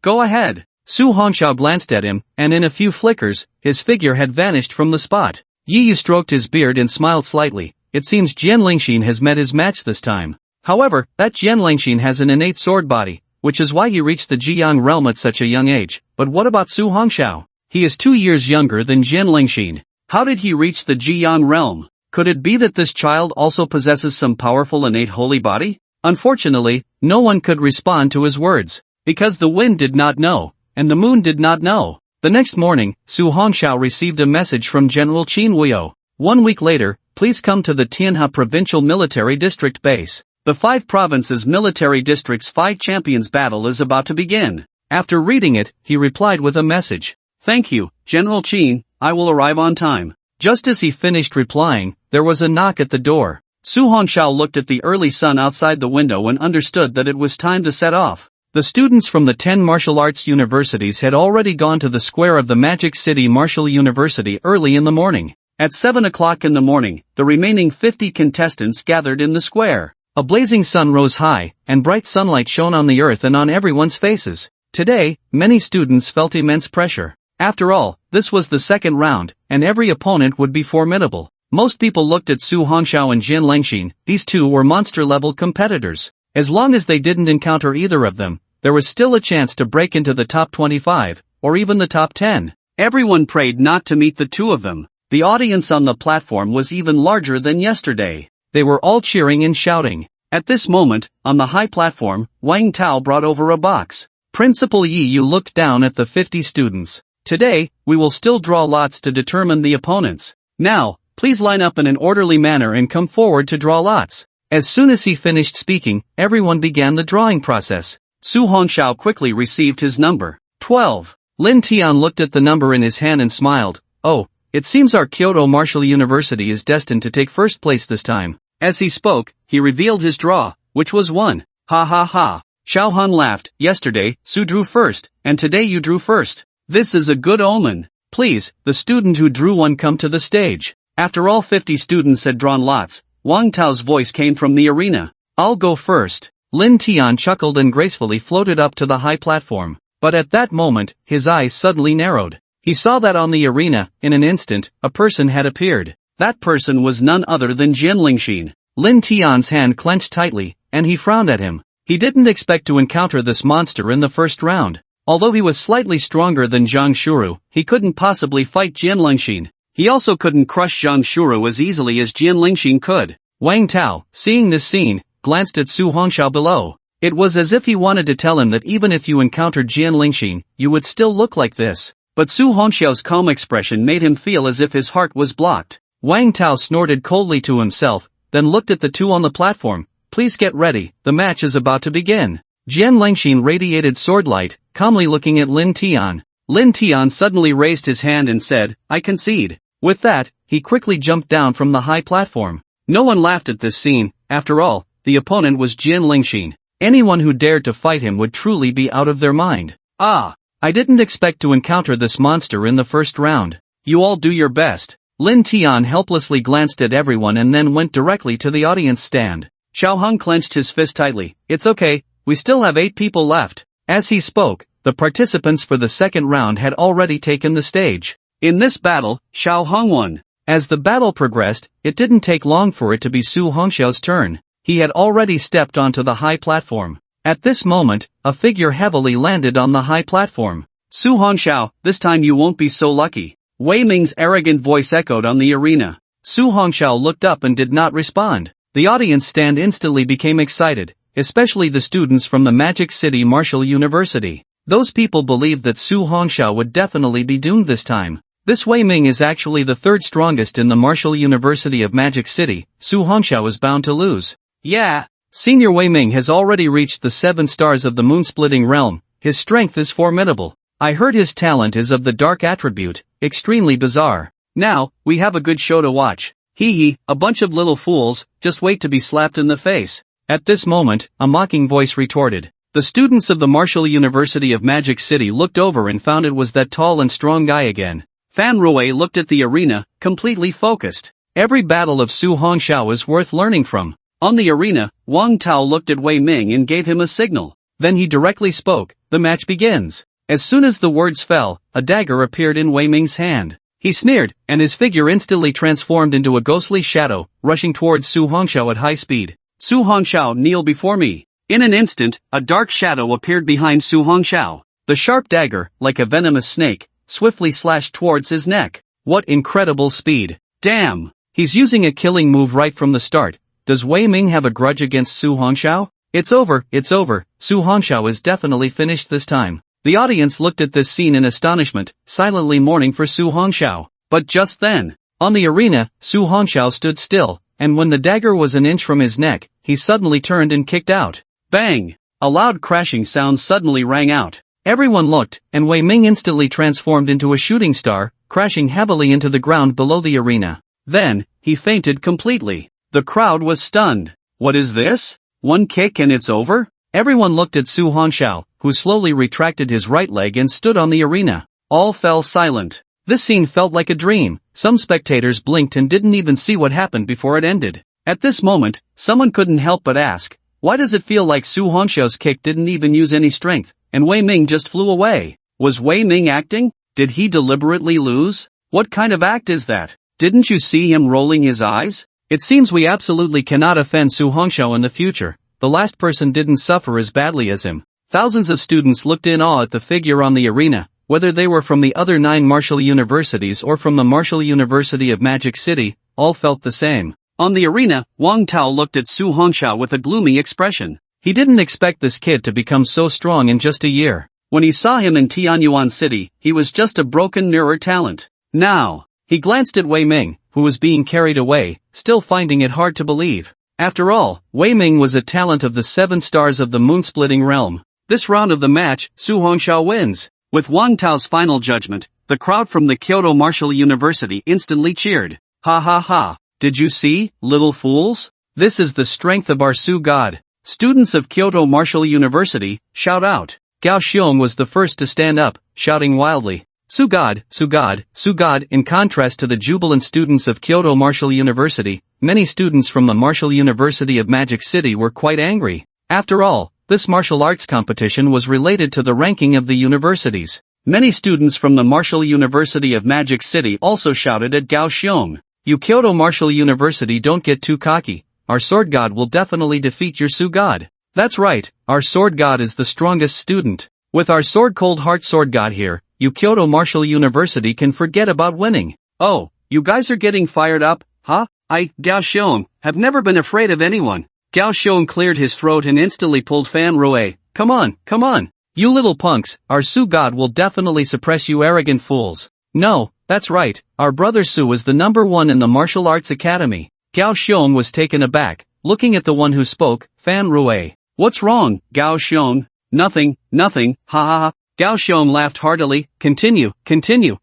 Go ahead. Su Hongxiao glanced at him, and in a few flickers, his figure had vanished from the spot. Yi stroked his beard and smiled slightly. It seems Jian Lingxin has met his match this time. However, that Jian Lingxin has an innate sword body, which is why he reached the Jiang realm at such a young age. But what about Su Hongxiao? He is 2 years younger than Jian Lingxin. How did he reach the Jiang realm? Could it be that this child also possesses some powerful innate holy body? Unfortunately, no one could respond to his words, because the wind did not know, and the moon did not know. The next morning, Su Hongxiao received a message from General Qin Wuyo. 1 week later, please come to the Tianhe Provincial Military District base. The 5 provinces military district's 5 champions battle is about to begin. After reading it, he replied with a message. Thank you, General Qin, I will arrive on time. Just as he finished replying, there was a knock at the door. Su Hongxiao looked at the early sun outside the window and understood that it was time to set off. The students from the 10 martial arts universities had already gone to the square of the Magic City Martial University early in the morning. At 7 o'clock in the morning, the remaining 50 contestants gathered in the square. A blazing sun rose high, and bright sunlight shone on the earth and on everyone's faces. Today, many students felt immense pressure. After all, this was the second round, and every opponent would be formidable. Most people looked at Su Hongxiao and Jian Lingxin. These two were monster-level competitors. As long as they didn't encounter either of them, there was still a chance to break into the top 25, or even the top 10. Everyone prayed not to meet the two of them. The audience on the platform was even larger than yesterday. They were all cheering and shouting. At this moment, on the high platform, Wang Tao brought over a box. Principal Yi looked down at the 50 students. Today, we will still draw lots to determine the opponents. Now, please line up in an orderly manner and come forward to draw lots. As soon as he finished speaking, everyone began the drawing process. Su Hongxiao quickly received his number. 12. Lin Tian looked at the number in his hand and smiled. Oh, it seems our Kyoto Martial University is destined to take first place this time. As he spoke, he revealed his draw, Which was won? Ha ha ha. Xiao Han laughed. Yesterday, Su drew first, and today you drew first. This is a good omen. Please, the student who drew one come to the stage. After all 50 students had drawn lots, Wang Tao's voice came from the arena. I'll go first. Lin Tian chuckled and gracefully floated up to the high platform. But at that moment, his eyes suddenly narrowed. He saw that on the arena, in an instant, a person had appeared. That person was none other than Jian Lingxin. Lin Tian's hand clenched tightly, and he frowned at him. He didn't expect to encounter this monster in the first round. Although he was slightly stronger than Zhang Shuru, he couldn't possibly fight Jian Lingxin. He also couldn't crush Zhang Shuru as easily as Jian Lingxin could. Wang Tao, seeing this scene, glanced at Su Hongxiao below. It was as if he wanted to tell him that even if you encountered Jian Lingxin, you would still look like this. But Su Hongxiao's calm expression made him feel as if his heart was blocked. Wang Tao snorted coldly to himself, then looked at the two on the platform. Please get ready, the match is about to begin. Jian Lingxin radiated swordlight, calmly looking at Lin Tian. Lin Tian suddenly raised his hand and said, I concede. With that, he quickly jumped down from the high platform. No one laughed at this scene. After all, the opponent was Jian Lingxin. Anyone who dared to fight him would truly be out of their mind. Ah! I didn't expect to encounter this monster in the first round. You all do your best. Lin Tian helplessly glanced at everyone and then went directly to the audience stand. Xiao Hong clenched his fist tightly. It's okay, we still have 8 people left. As he spoke, the participants for the second round had already taken the stage. In this battle, Xiao Hong won. As the battle progressed, it didn't take long for it to be Su Hongxiao's turn. He had already stepped onto the high platform. At this moment, a figure heavily landed on the high platform. Su Hongxiao, this time you won't be so lucky. Wei Ming's arrogant voice echoed on the arena. Su Hongxiao looked up and did not respond. The audience stand instantly became excited, especially the students from the Magic City Martial University. Those people believed that Su Hongxiao would definitely be doomed this time. This Wei Ming is actually the third strongest in the Martial University of Magic City. Su Hongxiao is bound to lose. Yeah. Senior Wei Ming has already reached the 7 stars of the moon-splitting realm. His strength is formidable. I heard his talent is of the dark attribute, extremely bizarre. Now, we have a good show to watch. Hee hee, a bunch of little fools, just wait to be slapped in the face. At this moment, a mocking voice retorted. The students of the Martial University of Magic City looked over and found it was that tall and strong guy again. Fan Rui looked at the arena, completely focused. Every battle of Su Hongxiao is worth learning from. On the arena, Wang Tao looked at Wei Ming and gave him a signal. Then he directly spoke, the match begins. As soon as the words fell, a dagger appeared in Wei Ming's hand. He sneered, and his figure instantly transformed into a ghostly shadow, rushing towards Su Hongxiao at high speed. Su Hongxiao, kneel before me. In an instant, a dark shadow appeared behind Su Hongxiao. The sharp dagger, like a venomous snake, swiftly slashed towards his neck. What incredible speed. Damn! He's using a killing move right from the start. Does Wei Ming have a grudge against Su Hongxiao? It's over, it's over. Su Hongxiao is definitely finished this time. The audience looked at this scene in astonishment, silently mourning for Su Hongxiao. But just then, on the arena, Su Hongxiao stood still, and when the dagger was an inch from his neck, he suddenly turned and kicked out. Bang! A loud crashing sound suddenly rang out. Everyone looked, and Wei Ming instantly transformed into a shooting star, crashing heavily into the ground below the arena. Then, he fainted completely. The crowd was stunned. What is this? One kick and it's over? Everyone looked at Su Hongxiao, who slowly retracted his right leg and stood on the arena. All fell silent. This scene felt like a dream. Some spectators blinked and didn't even see what happened before it ended. At this moment, someone couldn't help but ask, why does it feel like Su Hongxiao's kick didn't even use any strength, and Wei Ming just flew away? Was Wei Ming acting? Did he deliberately lose? What kind of act is that? Didn't you see him rolling his eyes? It seems we absolutely cannot offend Su Hongxiao in the future. The last person didn't suffer as badly as him. Thousands of students looked in awe at the figure on the arena, whether they were from the other 9 martial universities or from the Martial University of Magic City, all felt the same. On the arena, Wang Tao looked at Su Hongxiao with a gloomy expression. He didn't expect this kid to become so strong in just a year. When he saw him in Tianyuan City, he was just a broken mirror talent. Now, he glanced at Wei Ming, who was being carried away, still finding it hard to believe. After all, Wei Ming was a talent of the 7 stars of the moon-splitting realm. This round of the match, Su Hongxiao wins. With Wang Tao's final judgment, the crowd from the Kyoto Martial University instantly cheered. Ha ha ha. Did you see, little fools? This is the strength of our Su God. Students of Kyoto Martial University, shout out. Gao Xiong was the first to stand up, shouting wildly, Sugod, Sugod, Sugod. In contrast to the jubilant students of Kyoto Martial University, many students from the Martial University of Magic City were quite angry. After all, this martial arts competition was related to the ranking of the universities. Many students from the Martial University of Magic City also shouted at Gao Xiong, You Kyoto Martial University, don't get too cocky. Our sword god will definitely defeat your Su god. That's right, our sword god is the strongest student. With our sword cold heart sword god here, you Kyoto Martial University can forget about winning. Oh, you guys are getting fired up, huh? Gao Xiong, have never been afraid of anyone. Gao Xiong cleared his throat and instantly pulled Fan Rue. Come on. You little punks, our Su god will definitely suppress you arrogant fools. No, that's right, our brother Su is the #1 in the martial arts academy. Gao Xiong was taken aback, looking at the one who spoke, Fan Rue. What's wrong, Gao Xiong? Nothing, ha ha ha. Gao Xiong laughed heartily. Continue,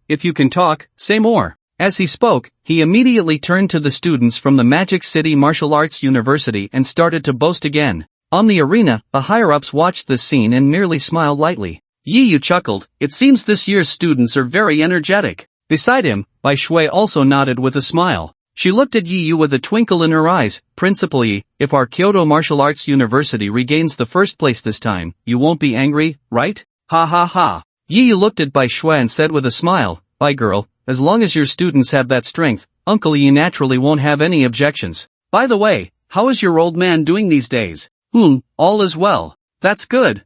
if you can talk, say more. As he spoke, he immediately turned to the students from the Magic City Martial Arts University and started to boast again. On the arena, the higher-ups watched this scene and merely smiled lightly. Yi Yu chuckled, it seems this year's students are very energetic. Beside him, Bai Shui also nodded with a smile. She looked at Yi Yu with a twinkle in her eyes. Principal Yi, if our Kyoto Martial Arts University regains the first place this time, you won't be angry, right? Ha ha ha. Yi Yu looked at Bai Shui and said with a smile, Bai girl, as long as your students have that strength, Uncle Yi naturally won't have any objections. By the way, how is your old man doing these days? All is well. That's good.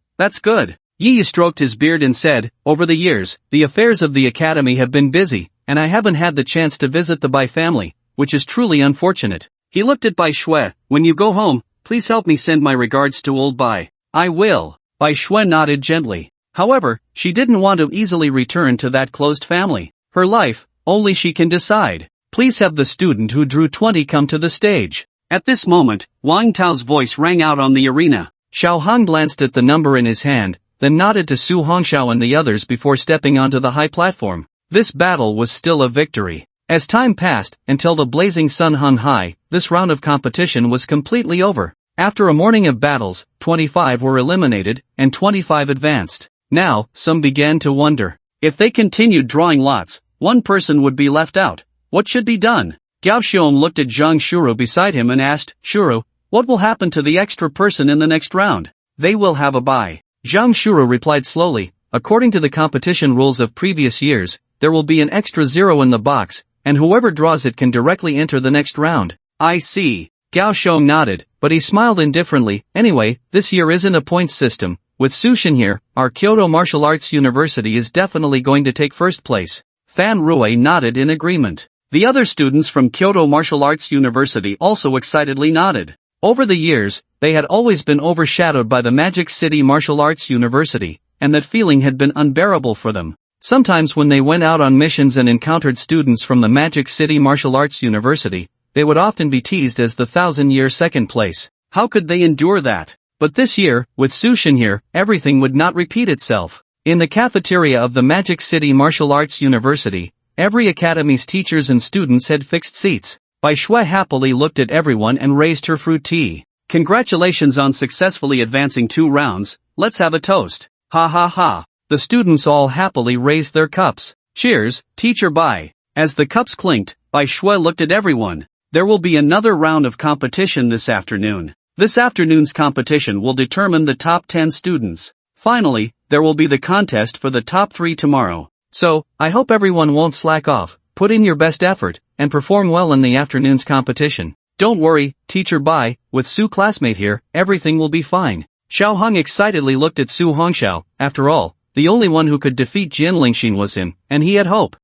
Yi Yu stroked his beard and said, over the years, the affairs of the academy have been busy, and I haven't had the chance to visit the Bai family, which is truly unfortunate. He looked at Bai Shui, when you go home, please help me send my regards to old Bai. I will. Bai Shui nodded gently. However, she didn't want to easily return to that closed family. Her life, only she can decide. Please have the student who drew 20 come to the stage. At this moment, Wang Tao's voice rang out on the arena. Xiao Hong glanced at the number in his hand, then nodded to Su Hongxiao and the others before stepping onto the high platform. This battle was still a victory. As time passed, until the blazing sun hung high, this round of competition was completely over. After a morning of battles, 25 were eliminated, and 25 advanced. Now, some began to wonder. If they continued drawing lots, one person would be left out. What should be done? Gao Xiong looked at Zhang Shuru beside him and asked, Shuru, what will happen to the extra person in the next round? They will have a bye. Zhang Shuru replied slowly, according to the competition rules of previous years, there will be an extra 0 in the box, and whoever draws it can directly enter the next round. I see. Gao Xiong nodded, but he smiled indifferently. Anyway, this year isn't a points system. With Sushin here, our Kyoto Martial Arts University is definitely going to take first place. Fan Rue nodded in agreement. The other students from Kyoto Martial Arts University also excitedly nodded. Over the years, they had always been overshadowed by the Magic City Martial Arts University, and that feeling had been unbearable for them. Sometimes when they went out on missions and encountered students from the Magic City Martial Arts University, they would often be teased as the 1,000-year second place. How could they endure that? But this year, with Sushin here, everything would not repeat itself. In the cafeteria of the Magic City Martial Arts University, every academy's teachers and students had fixed seats. Bai Shui happily looked at everyone and raised her fruit tea. Congratulations on successfully advancing 2 rounds, let's have a toast. Ha ha ha. The students all happily raised their cups. Cheers, Teacher Bai. As the cups clinked, Bai Shui looked at everyone. There will be another round of competition this afternoon. This afternoon's competition will determine the top 10 students. Finally, there will be the contest for the top 3 tomorrow. So, I hope everyone won't slack off, put in your best effort, and perform well in the afternoon's competition. Don't worry, Teacher Bai, with Su classmate here, everything will be fine. Xiao Hong excitedly looked at Su Hongxiao. After all, the only one who could defeat Jin Lingxin was him, and he had hope.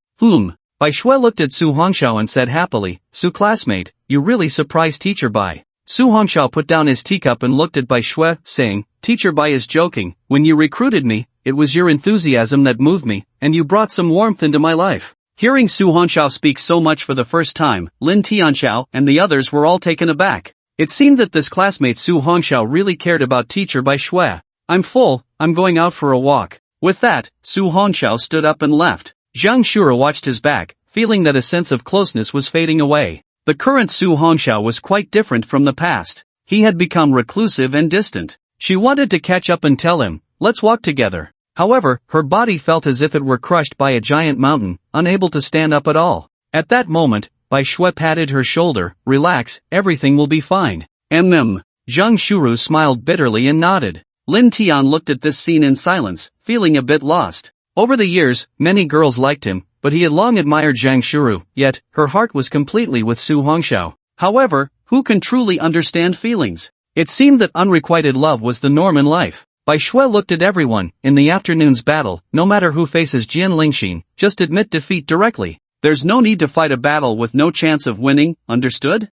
Bai Shui looked at Su Hongxiao and said happily, Su classmate, you really surprised Teacher Bai. Su Hongxiao put down his teacup and looked at Bai Shui, saying, Teacher Bai is joking, when you recruited me, it was your enthusiasm that moved me, and you brought some warmth into my life. Hearing Su Hongxiao speak so much for the first time, Lin Tianxiao and the others were all taken aback. It seemed that this classmate Su Hongxiao really cared about Teacher Bai Shui. I'm full, I'm going out for a walk. With that, Su Hongxiao stood up and left. Zhang Shura watched his back, feeling that a sense of closeness was fading away. The current Su Hongxiao was quite different from the past. he had become reclusive and distant. She wanted to catch up and tell him, "Let's walk together." However, her body felt as if it were crushed by a giant mountain, unable to stand up at all. At that moment, Bai Shui patted her shoulder. "Relax, everything will be fine." Zhang Shuru smiled bitterly and nodded. Lin Tian looked at this scene in silence, feeling a bit lost. Over the years, many girls liked him, but he had long admired Zhang Shuru, yet, her heart was completely with Su Hongxiao. However, who can truly understand feelings? It seemed that unrequited love was the norm in life. Bai Shui looked at everyone. In the afternoon's battle, no matter who faces Jian Lingxin, just admit defeat directly. There's no need to fight a battle with no chance of winning, understood?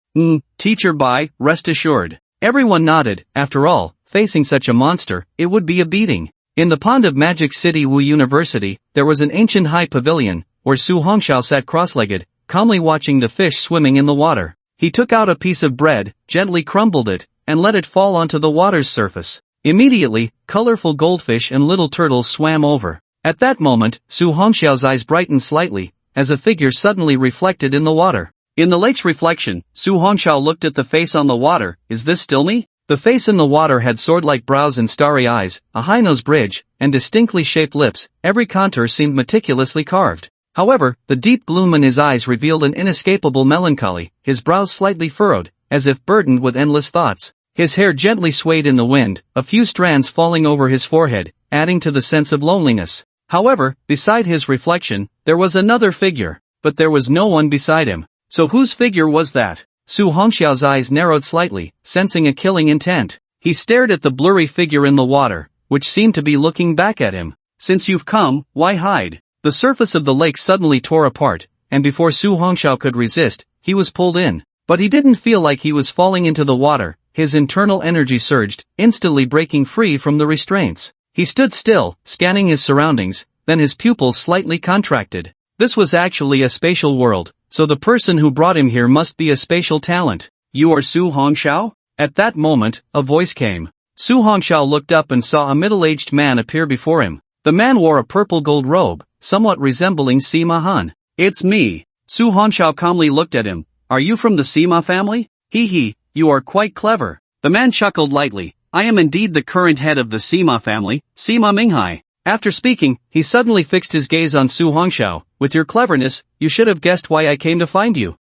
Teacher Bai, rest assured. Everyone nodded. After all, facing such a monster, it would be a beating. In the pond of Magic City Wu University, there was an ancient high pavilion, where Su Hongxiao sat cross-legged, calmly watching the fish swimming in the water. He took out a piece of bread, gently crumbled it, and let it fall onto the water's surface. Immediately, colorful goldfish and little turtles swam over. At that moment, Su Hongxiao's eyes brightened slightly, as a figure suddenly reflected in the water. In the lake's reflection, Su Hongxiao looked at the face on the water. "Is this still me?" The face in the water had sword-like brows and starry eyes, a high-nose bridge, and distinctly shaped lips. Every contour seemed meticulously carved. However, the deep gloom in his eyes revealed an inescapable melancholy, his brows slightly furrowed, as if burdened with endless thoughts. His hair gently swayed in the wind, a few strands falling over his forehead, adding to the sense of loneliness. However, beside his reflection, there was another figure, but there was no one beside him. So whose figure was that? Su Hongxiao's eyes narrowed slightly, sensing a killing intent. He stared at the blurry figure in the water, which seemed to be looking back at him. "Since you've come, why hide?" The surface of the lake suddenly tore apart, and before Su Hongxiao could resist, he was pulled in. But he didn't feel like he was falling into the water. His internal energy surged, instantly breaking free from the restraints. He stood still, scanning his surroundings, then his pupils slightly contracted. This was actually a spatial world, so the person who brought him here must be a spatial talent. "You are Su Hongxiao?" At that moment, a voice came. Su Hongxiao looked up and saw a middle-aged man appear before him. The man wore a purple gold robe, somewhat resembling Sima Han. "It's me." Su Hongxiao calmly looked at him. "Are you from the Sima family?" "Hee, you are quite clever." The man chuckled lightly. "I am indeed the current head of the Sima family, Sima Minghai." After speaking, he suddenly fixed his gaze on Su Hongxiao. "With your cleverness, you should have guessed why I came to find you."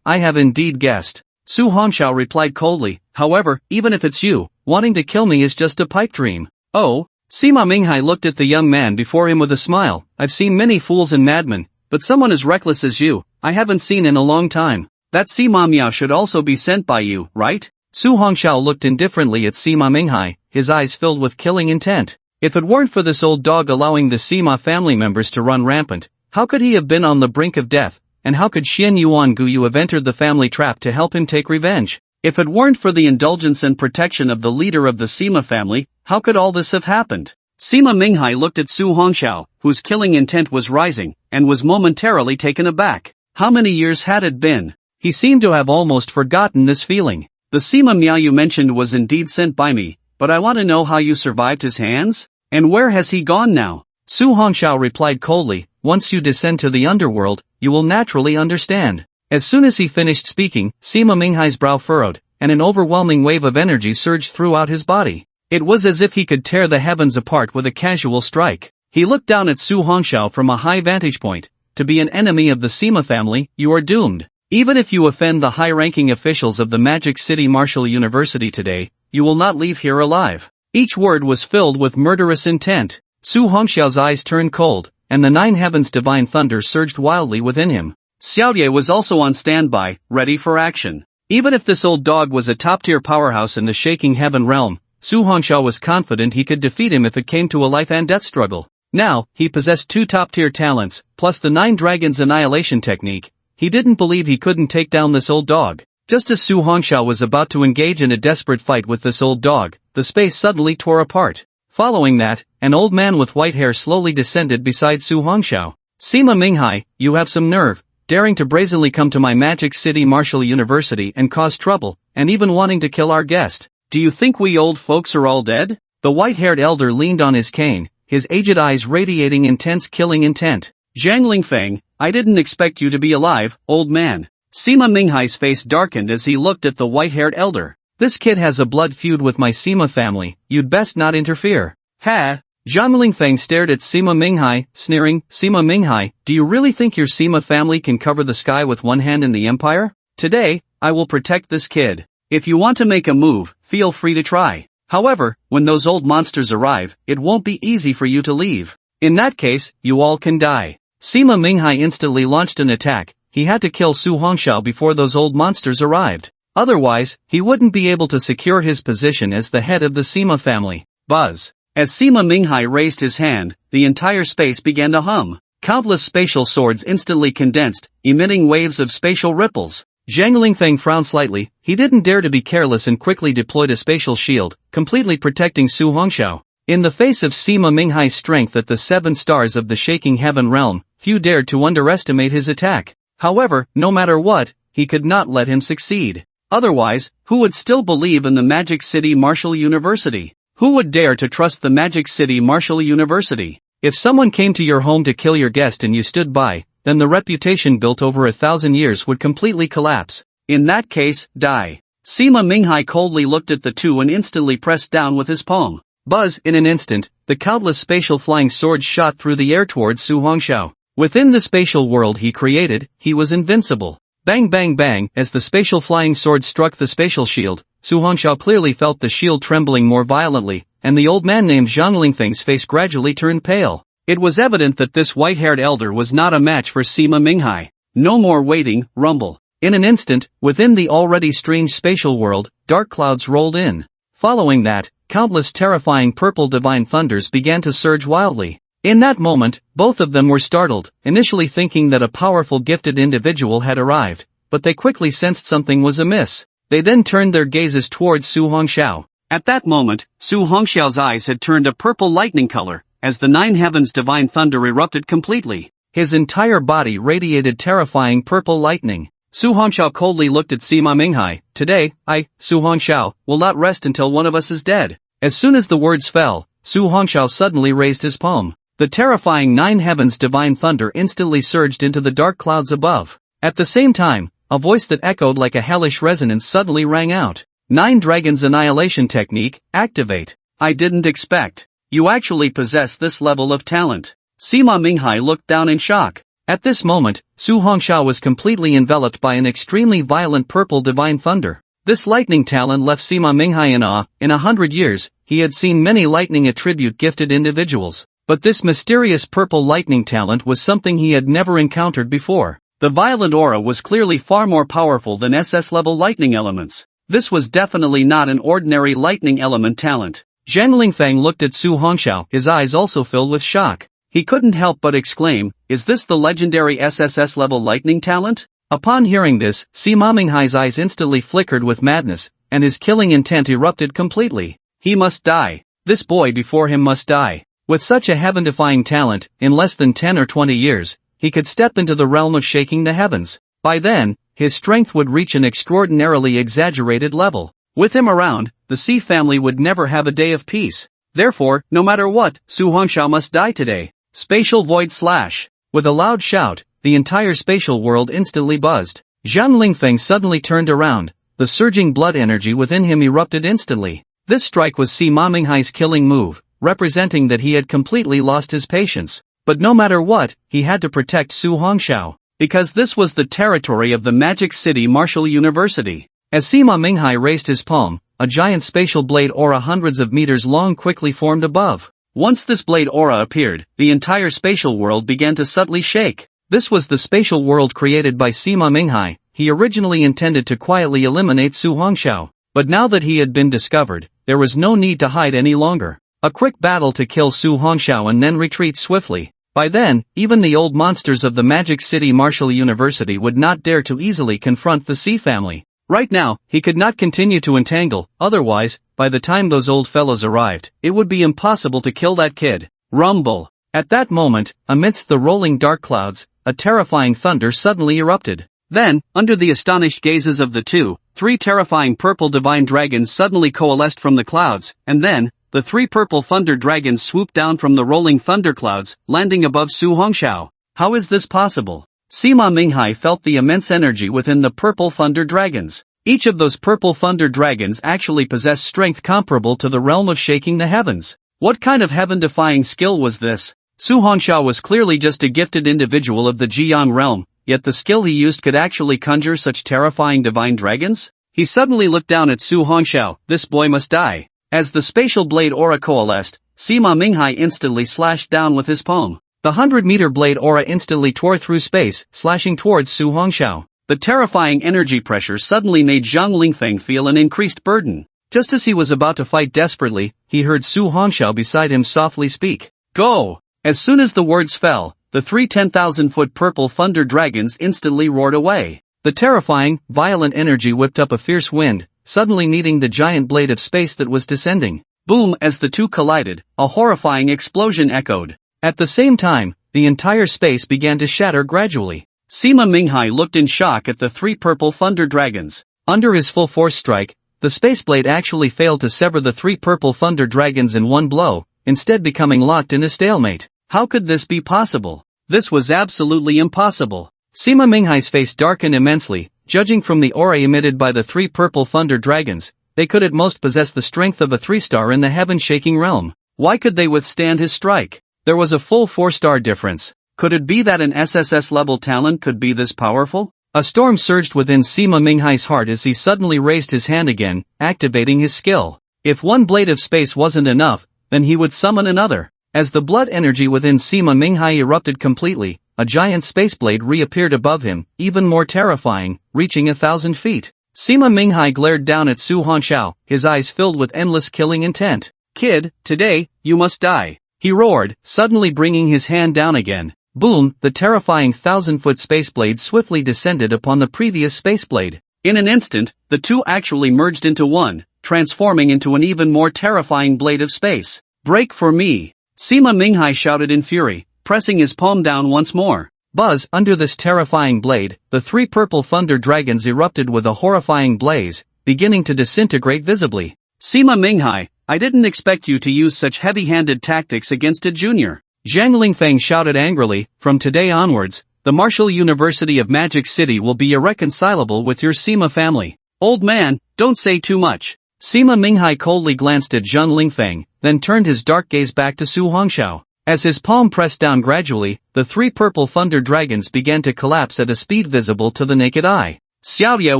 I have indeed guessed." Su Hongxiao replied coldly. "However, even if it's you, wanting to kill me is just a pipe dream." "Oh?" Sima Minghai looked at the young man before him with a smile. "I've seen many fools and madmen, but someone as reckless as you, I haven't seen in a long time. That Sima Miao should also be sent by you, right?" Su Hongxiao looked indifferently at Sima Minghai, his eyes filled with killing intent. If it weren't for this old dog allowing the Sima family members to run rampant, how could he have been on the brink of death, and how could Xian Yuan Guyu have entered the family trap to help him take revenge? If it weren't for the indulgence and protection of the leader of the Sima family, how could all this have happened? Sima Minghai looked at Su Hongxiao, whose killing intent was rising, and was momentarily taken aback. How many years had it been? He seemed to have almost forgotten this feeling. "The Sima Miao you mentioned was indeed sent by me, but I want to know how you survived his hands? And where has he gone now?" Su Hongxiao replied coldly. "Once you descend to the underworld, you will naturally understand." As soon as he finished speaking, Sima Minghai's brow furrowed, and an overwhelming wave of energy surged throughout his body. It was as if he could tear the heavens apart with a casual strike. He looked down at Su Hongxiao from a high vantage point. "To be an enemy of the Sima family, you are doomed. Even if you offend the high-ranking officials of the Magic City Martial University today, you will not leave here alive." Each word was filled with murderous intent. Su Hongxiao's eyes turned cold, and the nine heavens' divine thunder surged wildly within him. Xiaoye was also on standby, ready for action. Even if this old dog was a top-tier powerhouse in the shaking heaven realm, Su Hongxiao was confident he could defeat him if it came to a life-and-death struggle. Now, he possessed two top-tier talents, plus the Nine Dragons Annihilation technique. He didn't believe he couldn't take down this old dog. Just as Su Hongxiao was about to engage in a desperate fight with this old dog, the space suddenly tore apart. Following that, an old man with white hair slowly descended beside Su Hongxiao. "Sima Minghai, you have some nerve, daring to brazenly come to my Magic City Martial University and cause trouble, and even wanting to kill our guest. Do you think we old folks are all dead?" The white-haired elder leaned on his cane, his aged eyes radiating intense killing intent. "Zhang Lingfeng, I didn't expect you to be alive, old man." Sima Minghai's face darkened as he looked at the white-haired elder. This kid has a blood feud with my Sima family, you'd best not interfere. Ha! Zhang Lingfeng stared at Sima Minghai, sneering, Sima Minghai, do you really think your Sima family can cover the sky with one hand in the empire? Today, I will protect this kid. If you want to make a move, feel free to try. However, when those old monsters arrive, it won't be easy for you to leave. In that case, you all can die. Sima Minghai instantly launched an attack. He had to kill Su Hongxiao before those old monsters arrived. Otherwise, he wouldn't be able to secure his position as the head of the Sima family. Buzz. As Sima Minghai raised his hand, the entire space began to hum. Countless spatial swords instantly condensed, emitting waves of spatial ripples. Zhang Lingfeng frowned slightly. He didn't dare to be careless and quickly deployed a spatial shield, completely protecting Su Hongxiao. In the face of Sima Minghai's strength at the 7 stars of the shaking heaven realm, few dared to underestimate his attack. However, no matter what, he could not let him succeed. Otherwise, who would still believe in the Magic City Martial University? Who would dare to trust the Magic City Martial University? If someone came to your home to kill your guest and you stood by, then the reputation built over 1,000 years would completely collapse. In that case, die. Sima Minghai coldly looked at the two and instantly pressed down with his palm. Buzz, in an instant, the countless spatial flying swords shot through the air towards Su Hongxiao. Within the spatial world he created, he was invincible. Bang bang bang, as the spatial flying sword struck the spatial shield, Su Hongxiao clearly felt the shield trembling more violently, and the old man named Zhang Lingfeng's face gradually turned pale. It was evident that this white-haired elder was not a match for Sima Minghai. No more waiting, rumble. In an instant, within the already strange spatial world, dark clouds rolled in. Following that, countless terrifying purple divine thunders began to surge wildly. In that moment, both of them were startled, initially thinking that a powerful gifted individual had arrived, but they quickly sensed something was amiss. They then turned their gazes towards Su Hongxiao. At that moment, Su Hongxiao's eyes had turned a purple lightning color, as the 9 heavens divine thunder erupted completely. His entire body radiated terrifying purple lightning. Su Hongxiao coldly looked at Sima Minghai. Today, I, Su Hongxiao, will not rest until one of us is dead. As soon as the words fell, Su Hongxiao suddenly raised his palm. The terrifying 9 heavens divine thunder instantly surged into the dark clouds above. At the same time, a voice that echoed like a hellish resonance suddenly rang out. 9 Dragons Annihilation Technique, activate. I didn't expect. You actually possess this level of talent. Sima Minghai looked down in shock. At this moment, Su Hongxiao was completely enveloped by an extremely violent purple divine thunder. This lightning talent left Sima Minghai in awe. In 100 years, he had seen many lightning attribute gifted individuals. But this mysterious purple lightning talent was something he had never encountered before. The violent aura was clearly far more powerful than SS-level lightning elements. This was definitely not an ordinary lightning element talent. Zhang Lingfeng looked at Su Hongxiao, his eyes also filled with shock. He couldn't help but exclaim, is this the legendary SSS-level lightning talent? Upon hearing this, Sima Minghai's eyes instantly flickered with madness, and his killing intent erupted completely. He must die. This boy before him must die. With such a heaven-defying talent, in less than 10 or 20 years, he could step into the realm of shaking the heavens. By then, his strength would reach an extraordinarily exaggerated level. With him around, the Xi family would never have a day of peace. Therefore, no matter what, Su Hongxiao must die today. Spatial void slash. With a loud shout, the entire spatial world instantly buzzed. Zhang Lingfeng suddenly turned around. The surging blood energy within him erupted instantly. This strike was Sima Minghai's killing move, representing that he had completely lost his patience. But no matter what, he had to protect Su Hongxiao, because this was the territory of the Magic City Martial University. As Sima Minghai raised his palm, a giant spatial blade aura hundreds of meters long quickly formed above. Once this blade aura appeared, the entire spatial world began to subtly shake. This was the spatial world created by Sima Minghai. He originally intended to quietly eliminate Su Hongxiao, but now that he had been discovered, there was no need to hide any longer. A quick battle to kill Su Hongxiao and then retreat swiftly. By then, even the old monsters of the Magic City Martial University would not dare to easily confront the Xi family. Right now, he could not continue to entangle, otherwise, by the time those old fellows arrived, it would be impossible to kill that kid. Rumble. At that moment, amidst the rolling dark clouds, a terrifying thunder suddenly erupted. Then, under the astonished gazes of the two, 3 terrifying purple divine dragons suddenly coalesced from the clouds, and then, the 3 purple thunder dragons swooped down from the rolling thunderclouds, landing above Su Hongxiao. How is this possible? Sima Minghai felt the immense energy within the purple thunder dragons. Each of those purple thunder dragons actually possessed strength comparable to the realm of shaking the heavens. What kind of heaven-defying skill was this? Su Hongxiao was clearly just a gifted individual of the Jiang realm, yet the skill he used could actually conjure such terrifying divine dragons? He suddenly looked down at Su Hongxiao. This boy must die. As the spatial blade aura coalesced, Sima Minghai instantly slashed down with his palm. The 100-meter blade aura instantly tore through space, slashing towards Su Hongxiao. The terrifying energy pressure suddenly made Zhang Lingfeng feel an increased burden. Just as he was about to fight desperately, he heard Su Hongxiao beside him softly speak. Go! As soon as the words fell, the three 10,000-foot purple thunder dragons instantly roared away. The terrifying, violent energy whipped up a fierce wind, suddenly meeting the giant blade of space that was descending. Boom! As the two collided, a horrifying explosion echoed. At the same time, the entire space began to shatter gradually. Sima Minghai looked in shock at the three purple thunder dragons. Under his full force strike, the space blade actually failed to sever the three purple thunder dragons in one blow, instead becoming locked in a stalemate. How could this be possible? This was absolutely impossible. Sima Minghai's face darkened immensely. Judging from the aura emitted by the three purple thunder dragons, they could at most possess the strength of a 3-star in the heaven-shaking realm. Why could they withstand his strike? There was a full 4-star difference. Could it be that an SSS-level talent could be this powerful? A storm surged within Sima Minghai's heart as he suddenly raised his hand again, activating his skill. If one blade of space wasn't enough, then he would summon another. As the blood energy within Sima Minghai erupted completely, a giant space blade reappeared above him, even more terrifying, reaching 1,000 feet. Sima Minghai glared down at Su Hongxiao, his eyes filled with endless killing intent. Kid, today, you must die. He roared, suddenly bringing his hand down again. Boom! The terrifying 1,000-foot space blade swiftly descended upon the previous space blade. In an instant, the two actually merged into one, transforming into an even more terrifying blade of space. Break for me! Sima Minghai shouted in fury, pressing his palm down once more. Buzz! Under this terrifying blade, the three purple thunder dragons erupted with a horrifying blaze, beginning to disintegrate visibly. Sima Minghai, I didn't expect you to use such heavy-handed tactics against a junior. Zhang Lingfeng shouted angrily. From today onwards, the Martial University of Magic City will be irreconcilable with your Sima family. Old man, don't say too much. Sima Minghai coldly glanced at Zhang Lingfeng, then turned his dark gaze back to Su Hongxiao. As his palm pressed down gradually, the three purple thunder dragons began to collapse at a speed visible to the naked eye. Xiaodia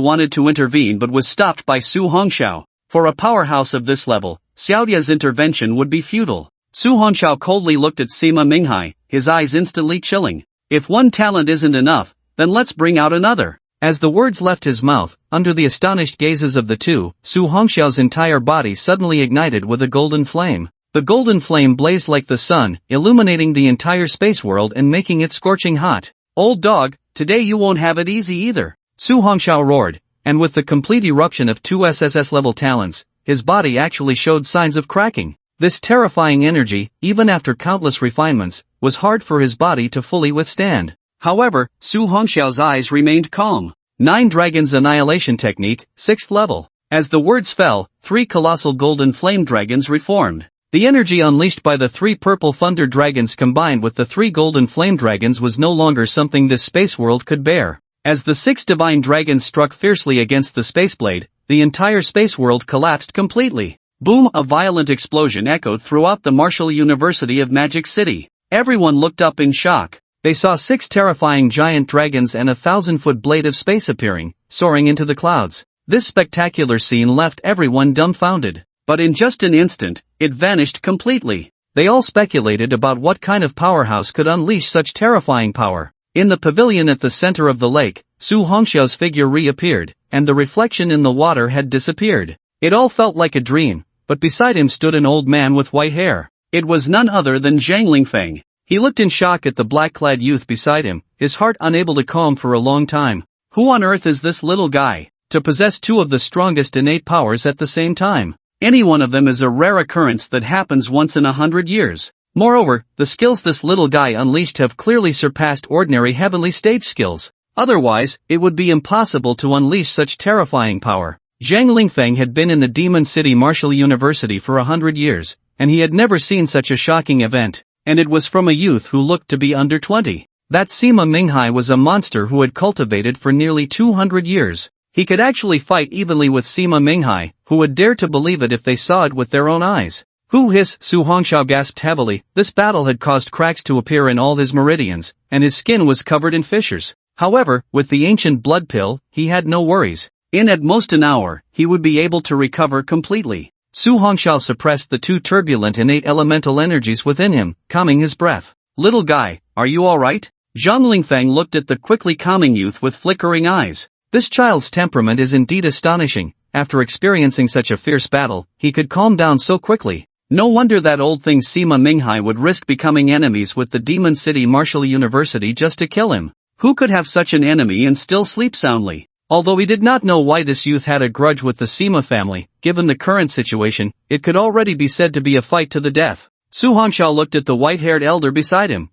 wanted to intervene but was stopped by Su Hongxiao. For a powerhouse of this level, Xiaodia's intervention would be futile. Su Hongxiao coldly looked at Sima Minghai, his eyes instantly chilling. If one talent isn't enough, then let's bring out another. As the words left his mouth, under the astonished gazes of the two, Su Hongxiao's entire body suddenly ignited with a golden flame. The golden flame blazed like the sun, illuminating the entire space world and making it scorching hot. Old dog, today you won't have it easy either. Su Hongxiao roared, and with the complete eruption of two SSS-level talents, his body actually showed signs of cracking. This terrifying energy, even after countless refinements, was hard for his body to fully withstand. However, Su Hongxiao's eyes remained calm. 9 Dragons Annihilation Technique, 6th level. As the words fell, 3 colossal golden flame dragons reformed. The energy unleashed by the 3 purple thunder dragons combined with the 3 golden flame dragons was no longer something this space world could bear. As the 6 divine dragons struck fiercely against the space blade, the entire space world collapsed completely. Boom! A violent explosion echoed throughout the Martial University of Magic City. Everyone looked up in shock. They saw 6 terrifying giant dragons and a 1,000-foot blade of space appearing, soaring into the clouds. This spectacular scene left everyone dumbfounded. But in just an instant, it vanished completely. They all speculated about what kind of powerhouse could unleash such terrifying power. In the pavilion at the center of the lake, Su Hongxiao's figure reappeared, and the reflection in the water had disappeared. It all felt like a dream, but beside him stood an old man with white hair. It was none other than Zhang Lingfeng. He looked in shock at the black-clad youth beside him, his heart unable to calm for a long time. Who on earth is this little guy, to possess 2 of the strongest innate powers at the same time? Any one of them is a rare occurrence that happens once in 100 years. Moreover, the skills this little guy unleashed have clearly surpassed ordinary heavenly stage skills. Otherwise, it would be impossible to unleash such terrifying power. Zhang Lingfeng had been in the Demon City Martial University for 100 years, and he had never seen such a shocking event. And it was from a youth who looked to be under 20. That Sima Minghai was a monster who had cultivated for nearly 200 years. He could actually fight evenly with Sima Minghai, who would dare to believe it if they saw it with their own eyes. Hu hiss, Su Hongxiao gasped heavily. This battle had caused cracks to appear in all his meridians, and his skin was covered in fissures. However, with the ancient blood pill, he had no worries. In at most an hour, he would be able to recover completely. Su Hongxiao suppressed the two turbulent innate elemental energies within him, calming his breath. Little guy, are you alright? Zhang Lingfeng looked at the quickly calming youth with flickering eyes. This child's temperament is indeed astonishing. After experiencing such a fierce battle, he could calm down so quickly. No wonder that old thing Sima Minghai would risk becoming enemies with the Demon City Martial University just to kill him. Who could have such an enemy and still sleep soundly? Although he did not know why this youth had a grudge with the Sima family, given the current situation, it could already be said to be a fight to the death. Su Hongxiao looked at the white-haired elder beside him.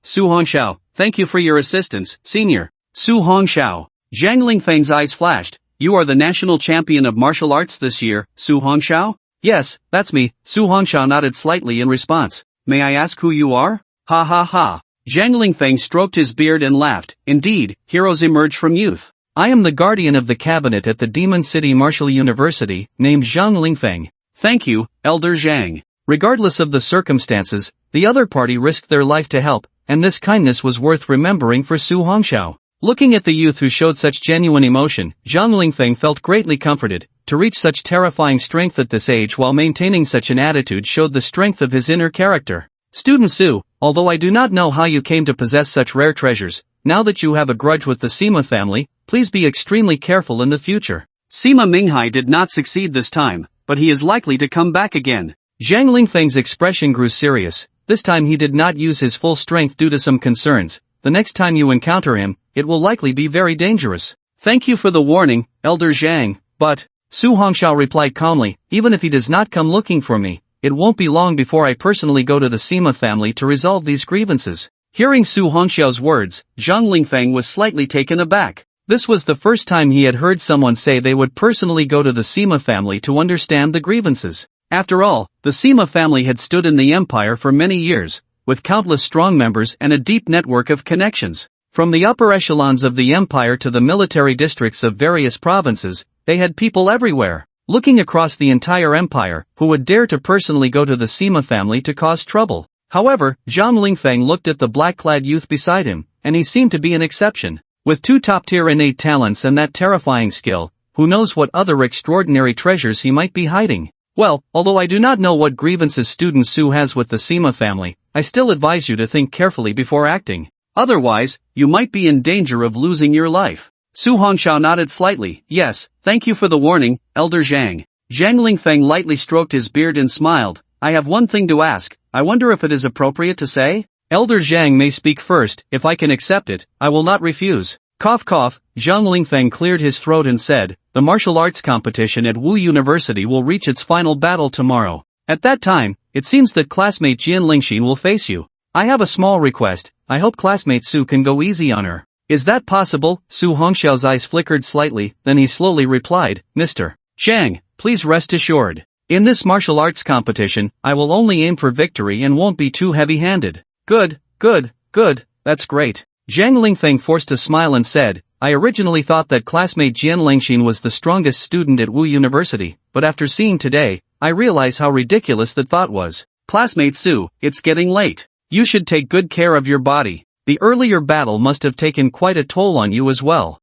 Su Hongxiao, thank you for your assistance, senior. Su Hongxiao. Zhang Lingfeng's eyes flashed. You are the national champion of martial arts this year, Su Hongxiao? Yes, that's me. Su Hongxiao nodded slightly in response. May I ask who you are? Ha ha ha. Zhang Lingfeng stroked his beard and laughed. Indeed, heroes emerge from youth. I am the guardian of the cabinet at the Demon City Martial University, named Zhang Lingfeng. Thank you, Elder Zhang. Regardless of the circumstances, the other party risked their life to help, and this kindness was worth remembering for Su Hongxiao. Looking at the youth who showed such genuine emotion, Zhang Lingfeng felt greatly comforted. To reach such terrifying strength at this age while maintaining such an attitude showed the strength of his inner character. Student Su, although I do not know how you came to possess such rare treasures, now that you have a grudge with the Sima family, please be extremely careful in the future. Sima Minghai did not succeed this time, but he is likely to come back again. Zhang Lingfeng's expression grew serious. This time he did not use his full strength due to some concerns. The next time you encounter him, it will likely be very dangerous. Thank you for the warning, Elder Zhang, but, Su Hongxiao replied calmly, even if he does not come looking for me, it won't be long before I personally go to the Sima family to resolve these grievances. Hearing Su Hongxiao's words, Zhang Lingfeng was slightly taken aback. This was the first time he had heard someone say they would personally go to the Sima family to understand the grievances. After all, the Sima family had stood in the empire for many years, with countless strong members and a deep network of connections. From the upper echelons of the empire to the military districts of various provinces, they had people everywhere. Looking across the entire empire, who would dare to personally go to the Sima family to cause trouble? However, Zhang Lingfeng looked at the black-clad youth beside him, and he seemed to be an exception. With two top-tier innate talents and that terrifying skill, who knows what other extraordinary treasures he might be hiding? Well, although I do not know what grievances student Su has with the Sima family, I still advise you to think carefully before acting. Otherwise, you might be in danger of losing your life. Su Hongxiao nodded slightly. Yes, thank you for the warning, Elder Zhang. Zhang Lingfeng lightly stroked his beard and smiled. I have one thing to ask. I wonder if it is appropriate to say? Elder Zhang may speak first. If I can accept it, I will not refuse. Cough cough. Zhang Lingfeng cleared his throat and said, the martial arts competition at Wu University will reach its final battle tomorrow. At that time, it seems that classmate Jian Lingxin will face you. I have a small request. I hope classmate Su can go easy on her. Is that possible? Su Hongxiao's eyes flickered slightly, then he slowly replied, Mr. Zhang, please rest assured. In this martial arts competition, I will only aim for victory and won't be too heavy-handed. Good, that's great. Zhang Lingfeng forced a smile and said, I originally thought that classmate Jian Lingxin was the strongest student at Wu University, but after seeing today, I realize how ridiculous that thought was. Classmate Su, it's getting late. You should take good care of your body. The earlier battle must have taken quite a toll on you as well.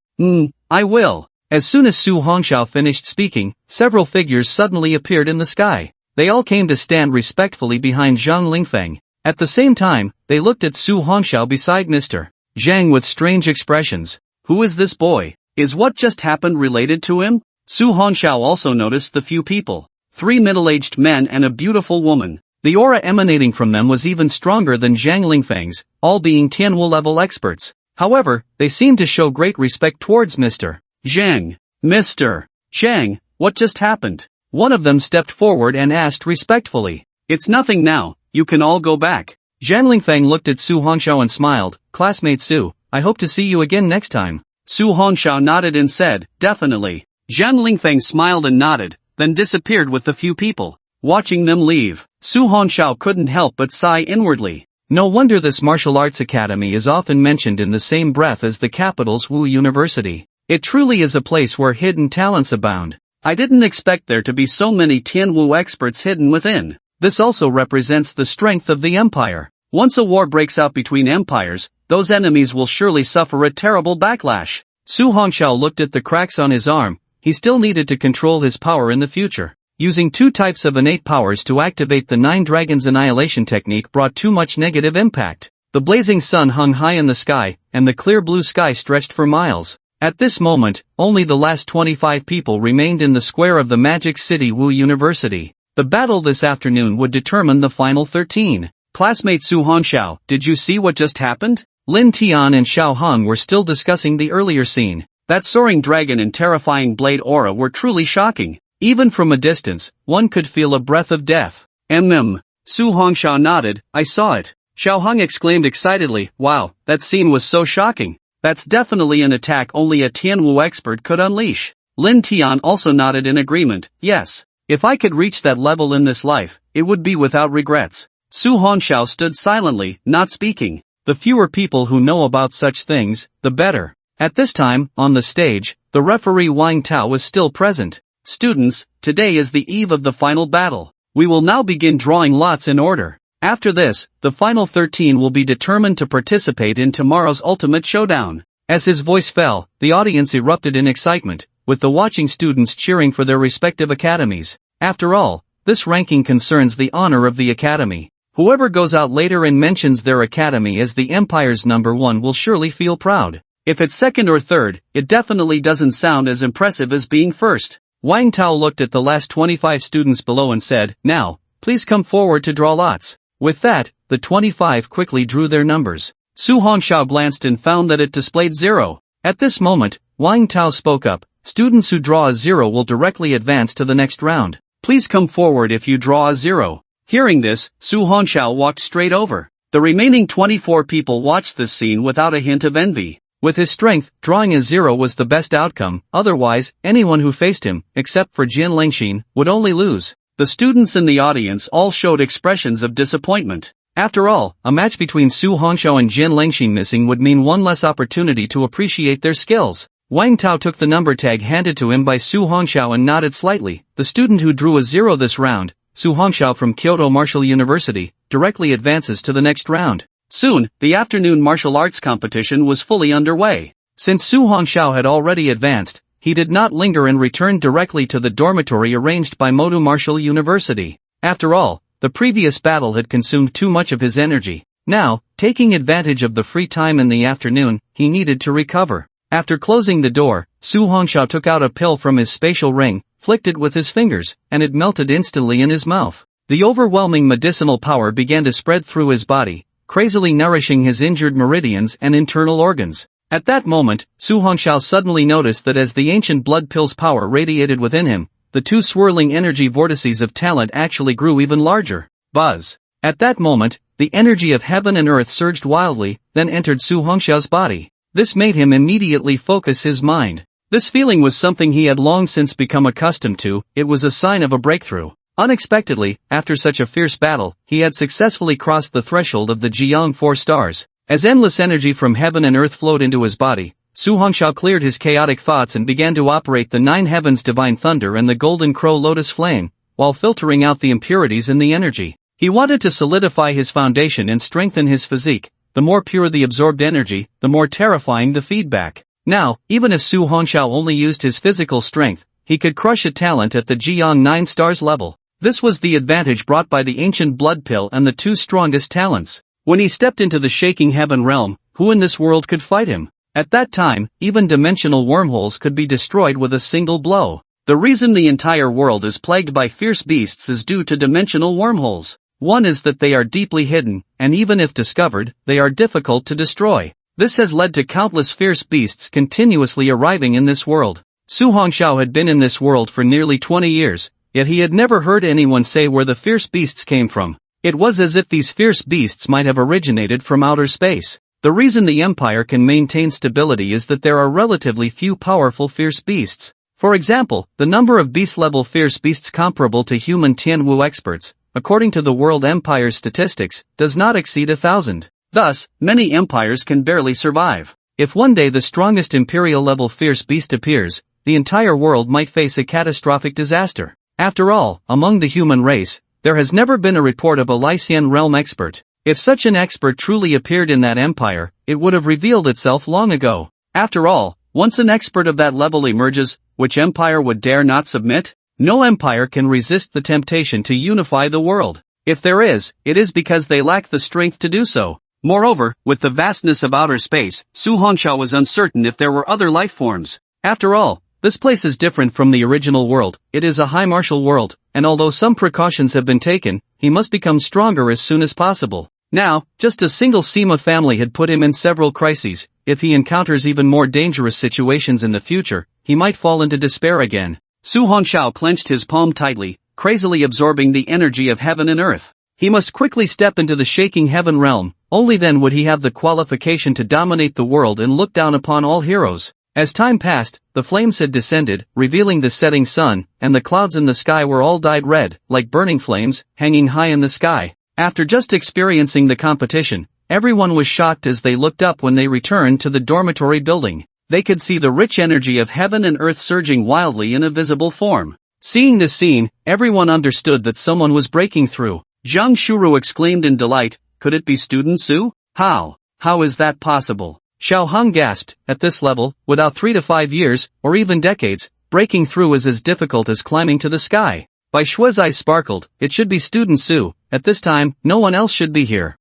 I will. As soon as Su Hongxiao finished speaking, several figures suddenly appeared in the sky. They all came to stand respectfully behind Zhang Lingfeng. At the same time, they looked at Su Hongxiao beside Mr. Zhang with strange expressions. Who is this boy? Is what just happened related to him? Su Hongxiao also noticed the few people. 3 middle-aged men and a beautiful woman. The aura emanating from them was even stronger than Zhang Lingfeng's, all being Tianwu-level experts. However, they seemed to show great respect towards Mr. Zhang. Mr. Zhang, what just happened? One of them stepped forward and asked respectfully. It's nothing now, you can all go back. Zhang Lingfeng looked at Su Hongxiao and smiled. Classmate Su, I hope to see you again next time. Su Hongxiao nodded and said, definitely. Zhang Lingfeng smiled and nodded, then disappeared with the few people. Watching them leave, Su Hongxiao couldn't help but sigh inwardly. No wonder this martial arts academy is often mentioned in the same breath as the capital's Wu University. It truly is a place where hidden talents abound. I didn't expect there to be so many Tianwu experts hidden within. This also represents the strength of the empire. Once a war breaks out between empires, those enemies will surely suffer a terrible backlash. Su Hongxiao looked at the cracks on his arm. He still needed to control his power in the future. Using 2 types of innate powers to activate the 9 Dragons Annihilation technique brought too much negative impact. The blazing sun hung high in the sky, and the clear blue sky stretched for miles. At this moment, only the last 25 people remained in the square of the Magic City Wu University. The battle this afternoon would determine the final 13. Classmate Su Hongxiao, did you see what just happened? Lin Tian and Xiao Hong were still discussing the earlier scene. That soaring dragon and terrifying blade aura were truly shocking. Even from a distance, one could feel a breath of death. Su Hongxiao nodded, I saw it. Xiao Hong exclaimed excitedly, wow, that scene was so shocking. That's definitely an attack only a Tianwu expert could unleash. Lin Tian also nodded in agreement, yes. If I could reach that level in this life, it would be without regrets. Su Hongxiao stood silently, not speaking. The fewer people who know about such things, the better. At this time, on the stage, the referee Wang Tao was still present. Students, today is the eve of the final battle. We will now begin drawing lots in order. After this, the final 13 will be determined to participate in tomorrow's ultimate showdown. As his voice fell, the audience erupted in excitement, with the watching students cheering for their respective academies. After all, this ranking concerns the honor of the academy. Whoever goes out later and mentions their academy as the empire's number 1 will surely feel proud. If it's second or third, it definitely doesn't sound as impressive as being first. Wang Tao looked at the last 25 students below and said, now, please come forward to draw lots. With that, the 25 quickly drew their numbers. Su Hongxiao glanced and found that it displayed 0. At this moment, Wang Tao spoke up, students who draw a 0 will directly advance to the next round. Please come forward if you draw a 0. Hearing this, Su Hongxiao walked straight over. The remaining 24 people watched this scene without a hint of envy. With his strength, drawing a 0 was the best outcome, otherwise, anyone who faced him, except for Jin Lengxin, would only lose. The students in the audience all showed expressions of disappointment. After all, a match between Su Hongxiao and Jin Lengxin missing would mean one less opportunity to appreciate their skills. Wang Tao took the number tag handed to him by Su Hongxiao and nodded slightly. The student who drew a 0 this round, Su Hongxiao from Kyoto Martial University, directly advances to the next round. Soon, the afternoon martial arts competition was fully underway. Since Su Hongxiao had already advanced, he did not linger and returned directly to the dormitory arranged by Modu Martial University. After all, the previous battle had consumed too much of his energy. Now, taking advantage of the free time in the afternoon, he needed to recover. After closing the door, Su Hongxiao took out a pill from his spatial ring, flicked it with his fingers, and it melted instantly in his mouth. The overwhelming medicinal power began to spread through his body, crazily nourishing his injured meridians and internal organs. At that moment, Su Hongxiao suddenly noticed that as the ancient blood pill's power radiated within him, the 2 swirling energy vortices of talent actually grew even larger. Buzz. At that moment, the energy of heaven and earth surged wildly, then entered Su Hongxiao's body. This made him immediately focus his mind. This feeling was something he had long since become accustomed to. It was a sign of a breakthrough. Unexpectedly, after such a fierce battle, he had successfully crossed the threshold of the Jiang 4 stars. As endless energy from heaven and earth flowed into his body, Su Hongxiao cleared his chaotic thoughts and began to operate the 9 heavens divine thunder and the golden crow lotus flame, while filtering out the impurities in the energy. He wanted to solidify his foundation and strengthen his physique. The more pure the absorbed energy, the more terrifying the feedback. Now, even if Su Hongxiao only used his physical strength, he could crush a talent at the Jiang 9 stars level. This was the advantage brought by the ancient blood pill and the 2 strongest talents. When he stepped into the shaking heaven realm, who in this world could fight him? At that time, even dimensional wormholes could be destroyed with a single blow. The reason the entire world is plagued by fierce beasts is due to dimensional wormholes. One is that they are deeply hidden, and even if discovered, they are difficult to destroy. This has led to countless fierce beasts continuously arriving in this world. Su Hongxiao had been in this world for nearly 20 years, yet he had never heard anyone say where the fierce beasts came from. It was as if these fierce beasts might have originated from outer space. The reason the empire can maintain stability is that there are relatively few powerful fierce beasts. For example, the number of beast-level fierce beasts comparable to human Tianwu experts, according to the World Empire's statistics, does not exceed 1,000. Thus, many empires can barely survive. If one day the strongest imperial-level fierce beast appears, the entire world might face a catastrophic disaster. After all, among the human race, there has never been a report of a Lycian realm expert. If such an expert truly appeared in that empire, it would have revealed itself long ago. After all, once an expert of that level emerges, which empire would dare not submit? No empire can resist the temptation to unify the world. If there is, it is because they lack the strength to do so. Moreover, with the vastness of outer space, Su Hongxiao was uncertain if there were other life forms. After all, this place is different from the original world. It is a high martial world, and although some precautions have been taken, he must become stronger as soon as possible. Now, just a single Sima family had put him in several crises. If he encounters even more dangerous situations in the future, he might fall into despair again. Su Hongxiao clenched his palm tightly, crazily absorbing the energy of heaven and earth. He must quickly step into the shaking heaven realm, only then would he have the qualification to dominate the world and look down upon all heroes. As time passed, the flames had descended, revealing the setting sun, and the clouds in the sky were all dyed red, like burning flames, hanging high in the sky. After just experiencing the competition, everyone was shocked as they looked up when they returned to the dormitory building. They could see the rich energy of heaven and earth surging wildly in a visible form. Seeing this scene, everyone understood that someone was breaking through. Zhang Shuru exclaimed in delight, "Could it be Student Su? How? How is that possible?" Xiao Heng gasped, "At this level, without 3 to 5 years, or even decades, breaking through is as difficult as climbing to the sky." Bai Shue's eyes sparkled. "It should be Student Su. At this time, no one else should be here."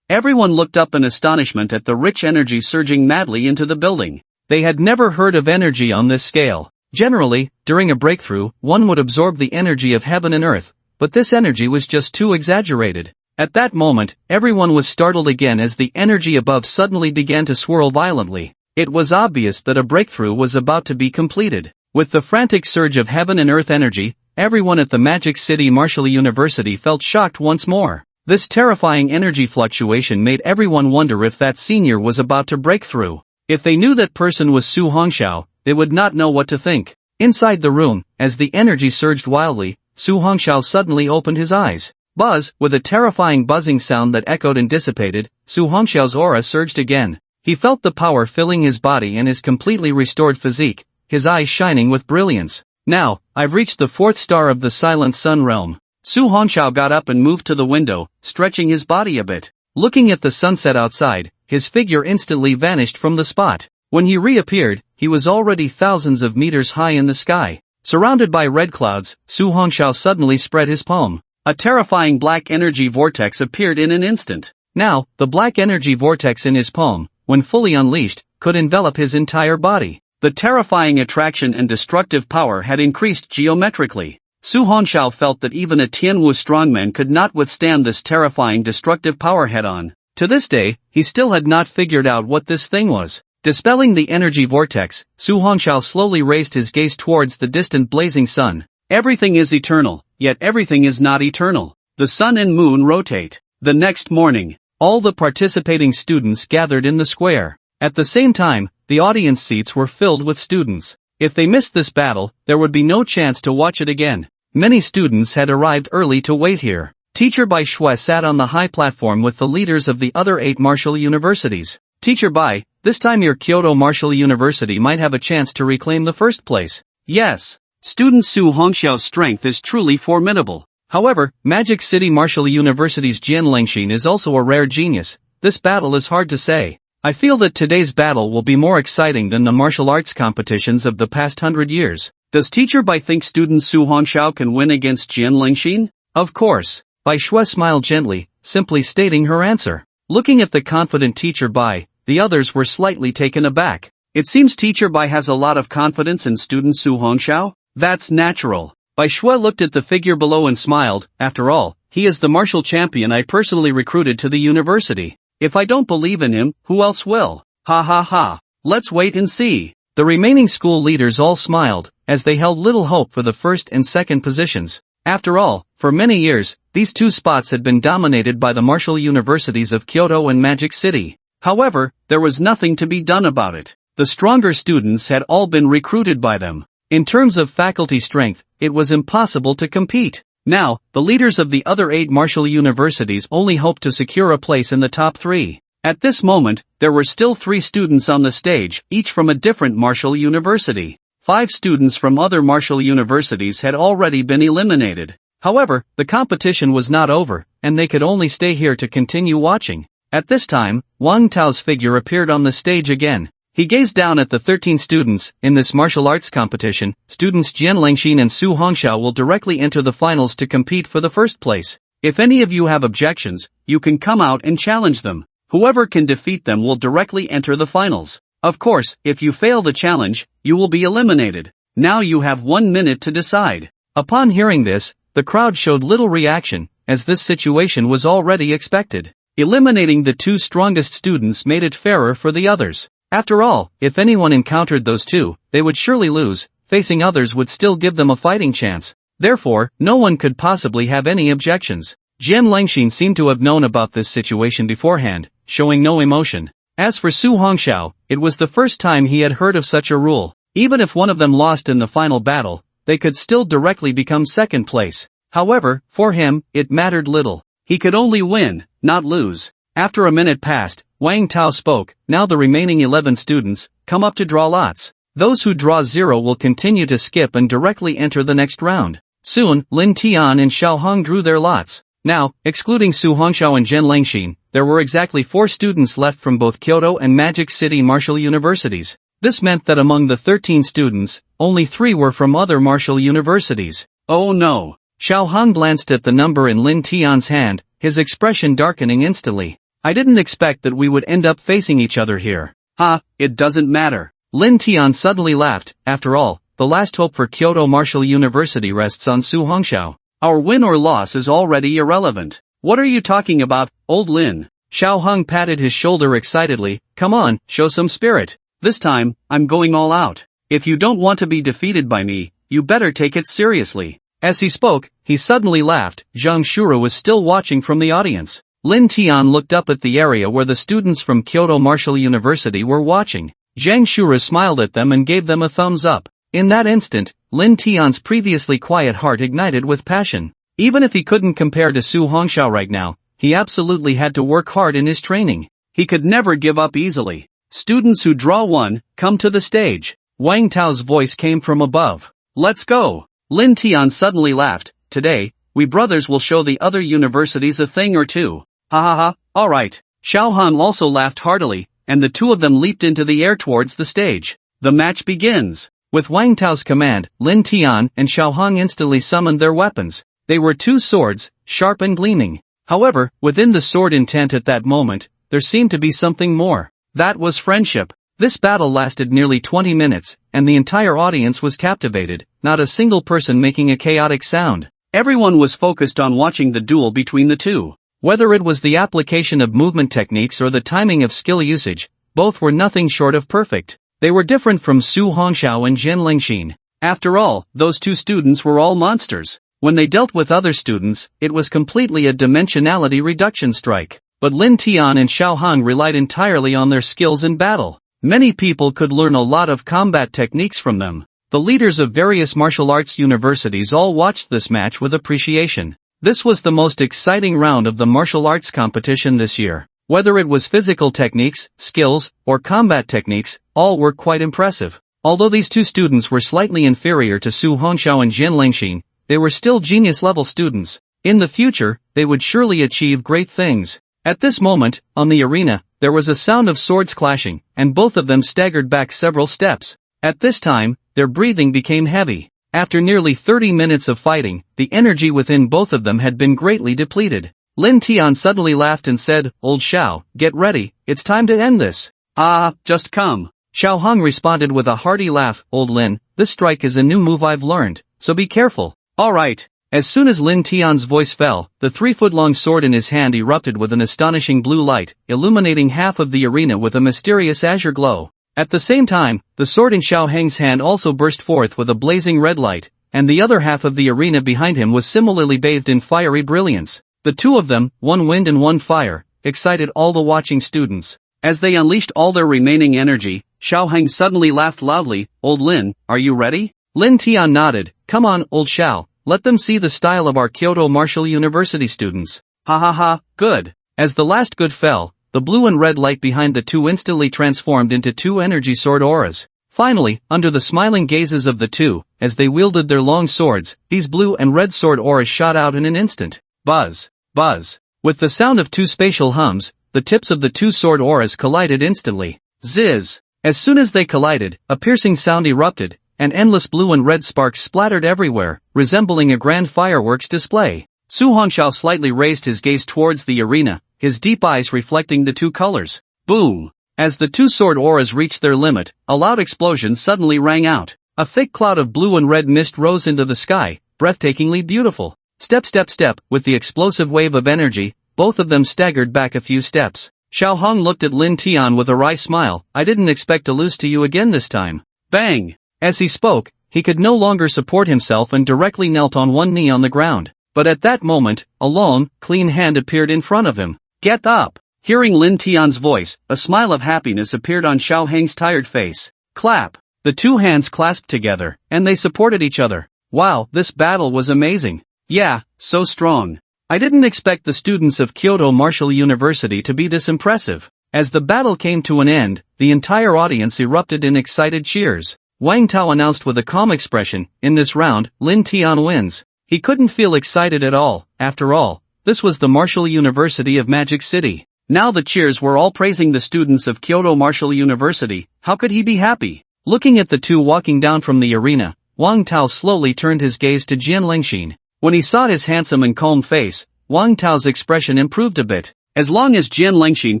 Everyone looked up in astonishment at the rich energy surging madly into the building. They had never heard of energy on this scale. Generally, during a breakthrough, one would absorb the energy of heaven and earth, but this energy was just too exaggerated. At that moment, everyone was startled again as the energy above suddenly began to swirl violently. It was obvious that a breakthrough was about to be completed. With the frantic surge of heaven and earth energy, everyone at the Magic City Martial University felt shocked once more. This terrifying energy fluctuation made everyone wonder if that senior was about to break through. If they knew that person was Su Hongxiao, they would not know what to think. Inside the room, as the energy surged wildly, Su Hongxiao suddenly opened his eyes. Buzz, with a terrifying buzzing sound that echoed and dissipated, Su Hongxiao's aura surged again. He felt the power filling his body and his completely restored physique, his eyes shining with brilliance. "Now, I've reached the 4th star of the Silent Sun realm." Su Hongxiao got up and moved to the window, stretching his body a bit. Looking at the sunset outside, his figure instantly vanished from the spot. When he reappeared, he was already thousands of meters high in the sky. Surrounded by red clouds, Su Hongxiao suddenly spread his palm. A terrifying black energy vortex appeared in an instant. Now, the black energy vortex in his palm, when fully unleashed, could envelop his entire body. The terrifying attraction and destructive power had increased geometrically. Su Hongxiao felt that even a Tianwu strongman could not withstand this terrifying destructive power head-on. To this day, he still had not figured out what this thing was. Dispelling the energy vortex, Su Hongxiao slowly raised his gaze towards the distant blazing sun. Everything is eternal, yet everything is not eternal. The sun and moon rotate. The next morning, all the participating students gathered in the square. At the same time, the audience seats were filled with students. If they missed this battle, there would be no chance to watch it again. Many students had arrived early to wait here. Teacher Bai Shui sat on the high platform with the leaders of the other 8 martial universities. "Teacher Bai, this time your Kyoto Martial University might have a chance to reclaim the first place." "Yes. Student Su Hongxiao's strength is truly formidable. However, Magic City Martial University's Jian Lengxin is also a rare genius. This battle is hard to say. I feel that today's battle will be more exciting than the martial arts competitions of the past 100 years. Does Teacher Bai think student Su Hongxiao can win against Jian Lengxin?" "Of course." Bai Shui smiled gently, simply stating her answer. Looking at the confident Teacher Bai, the others were slightly taken aback. It seems Teacher Bai has a lot of confidence in student Su Hongxiao. That's natural. Bai Shui looked at the figure below and smiled. After all, he is the martial champion I personally recruited to the university. If I don't believe in him, who else will? Ha ha ha. Let's wait and see. The remaining school leaders all smiled, as they held little hope for the first and second positions. After all, for many years, these 2 spots had been dominated by the martial universities of Kyoto and Magic City. However, there was nothing to be done about it. The stronger students had all been recruited by them. In terms of faculty strength, it was impossible to compete. Now, the leaders of the other 8 martial universities only hoped to secure a place in the top 3. At this moment, there were still 3 students on the stage, each from a different martial university. 5 students from other martial universities had already been eliminated. However, the competition was not over, and they could only stay here to continue watching. At this time, Wang Tao's figure appeared on the stage again. He gazed down at the 13 students. In this martial arts competition, students Jian Lengxin and Su Hongxiao will directly enter the finals to compete for the first place. If any of you have objections, you can come out and challenge them. Whoever can defeat them will directly enter the finals. Of course, if you fail the challenge, you will be eliminated. Now you have 1 minute to decide. Upon hearing this, the crowd showed little reaction, as this situation was already expected. Eliminating the 2 strongest students made it fairer for the others. After all, if anyone encountered those 2, they would surely lose. Facing others would still give them a fighting chance. Therefore, no one could possibly have any objections. Jian Lengxin seemed to have known about this situation beforehand, showing no emotion. As for Su Hongxiao, it was the first time he had heard of such a rule. Even if one of them lost in the final battle, they could still directly become second place. However, for him, it mattered little. He could only win, not lose. After a minute passed, Wang Tao spoke. Now the remaining 11 students, come up to draw lots. Those who draw 0 will continue to skip and directly enter the next round. Soon, Lin Tian and Xiao Hong drew their lots. Now, excluding Su Hongxiao and Jian Lengxin, there were exactly 4 students left from both Kyoto and Magic City martial universities. This meant that among the 13 students, only 3 were from other martial universities. Oh no! Xiao Hong glanced at the number in Lin Tian's hand, his expression darkening instantly. I didn't expect that we would end up facing each other here. Ha, it doesn't matter. Lin Tian suddenly laughed. After all, the last hope for Kyoto Martial University rests on Su Hongxiao. Our win or loss is already irrelevant. What are you talking about, old Lin? Xiao Hong patted his shoulder excitedly. Come on, show some spirit. This time, I'm going all out. If you don't want to be defeated by me, you better take it seriously. As he spoke, he suddenly laughed. Zhang Shura was still watching from the audience. Lin Tian looked up at the area where the students from Kyoto Martial University were watching. Zhang Shura smiled at them and gave them a thumbs up. In that instant, Lin Tian's previously quiet heart ignited with passion. Even if he couldn't compare to Su Hongxiao right now, he absolutely had to work hard in his training. He could never give up easily. Students who draw 1, come to the stage. Wang Tao's voice came from above. Let's go. Lin Tian suddenly laughed. Today, we brothers will show the other universities a thing or two. Ha ha ha, alright. Xiao Hong also laughed heartily, and the 2 of them leaped into the air towards the stage. The match begins. With Wang Tao's command, Lin Tian and Xiao Hong instantly summoned their weapons. They were 2 swords, sharp and gleaming. However, within the sword intent at that moment, there seemed to be something more. That was friendship. This battle lasted nearly 20 minutes, and the entire audience was captivated, not a single person making a chaotic sound. Everyone was focused on watching the duel between the 2. Whether it was the application of movement techniques or the timing of skill usage, both were nothing short of perfect. They were different from Su Hongxiao and Jian Lengxin. After all, those 2 students were all monsters. When they dealt with other students, it was completely a dimensionality reduction strike. But Lin Tian and Xiao Hong relied entirely on their skills in battle. Many people could learn a lot of combat techniques from them. The leaders of various martial arts universities all watched this match with appreciation. This was the most exciting round of the martial arts competition this year. Whether it was physical techniques, skills, or combat techniques, all were quite impressive. Although these 2 students were slightly inferior to Su Hongxiao and Jian Lengxin, they were still genius-level students. In the future, they would surely achieve great things. At this moment, on the arena, there was a sound of swords clashing, and both of them staggered back several steps. At this time, their breathing became heavy. After nearly 30 minutes of fighting, the energy within both of them had been greatly depleted. Lin Tian suddenly laughed and said, Old Xiao, get ready, it's time to end this. Ah, just come. Xiao Hong responded with a hearty laugh. Old Lin, this strike is a new move I've learned, so be careful. Alright. As soon as Lin Tian's voice fell, the 3-foot-long sword in his hand erupted with an astonishing blue light, illuminating half of the arena with a mysterious azure glow. At the same time, the sword in Xiao Heng's hand also burst forth with a blazing red light, and the other half of the arena behind him was similarly bathed in fiery brilliance. The 2 of them, one wind and one fire, excited all the watching students. As they unleashed all their remaining energy, Xiao Heng suddenly laughed loudly. Old Lin, are you ready? Lin Tian nodded. Come on, Old Xiao, let them see the style of our Kyoto Martial University students. Ha ha ha, good. As the last good fell, the blue and red light behind the two instantly transformed into two energy sword auras. Finally, under the smiling gazes of the two, as they wielded their long swords, these blue and red sword auras shot out in an instant. Buzz, buzz. With the sound of two spatial hums, the tips of the two sword auras collided instantly. Zizz. As soon as they collided, a piercing sound erupted, and endless blue and red sparks splattered everywhere, resembling a grand fireworks display. Su Hongxiao slightly raised his gaze towards the arena, his deep eyes reflecting the two colors. Boom! As the two sword auras reached their limit, a loud explosion suddenly rang out. A thick cloud of blue and red mist rose into the sky, breathtakingly beautiful. Step step step, with the explosive wave of energy, both of them staggered back a few steps. Xiao Hong looked at Lin Tian with a wry smile. I didn't expect to lose to you again this time. Bang! As he spoke, he could no longer support himself and directly knelt on one knee on the ground. But at that moment, a long, clean hand appeared in front of him. Get up! Hearing Lin Tian's voice, a smile of happiness appeared on Xiao Heng's tired face. Clap! The two hands clasped together, and they supported each other. Wow, this battle was amazing. Yeah, so strong. I didn't expect the students of Kyoto Martial University to be this impressive. As the battle came to an end, the entire audience erupted in excited cheers. Wang Tao announced with a calm expression, in this round, Lin Tian wins. He couldn't feel excited at all. After all, this was the Martial University of Magic City. Now the cheers were all praising the students of Kyoto Martial University. How could he be happy? Looking at the two walking down from the arena, Wang Tao slowly turned his gaze to Jian Lengxin. When he saw his handsome and calm face, Wang Tao's expression improved a bit. As long as Jian Lengxin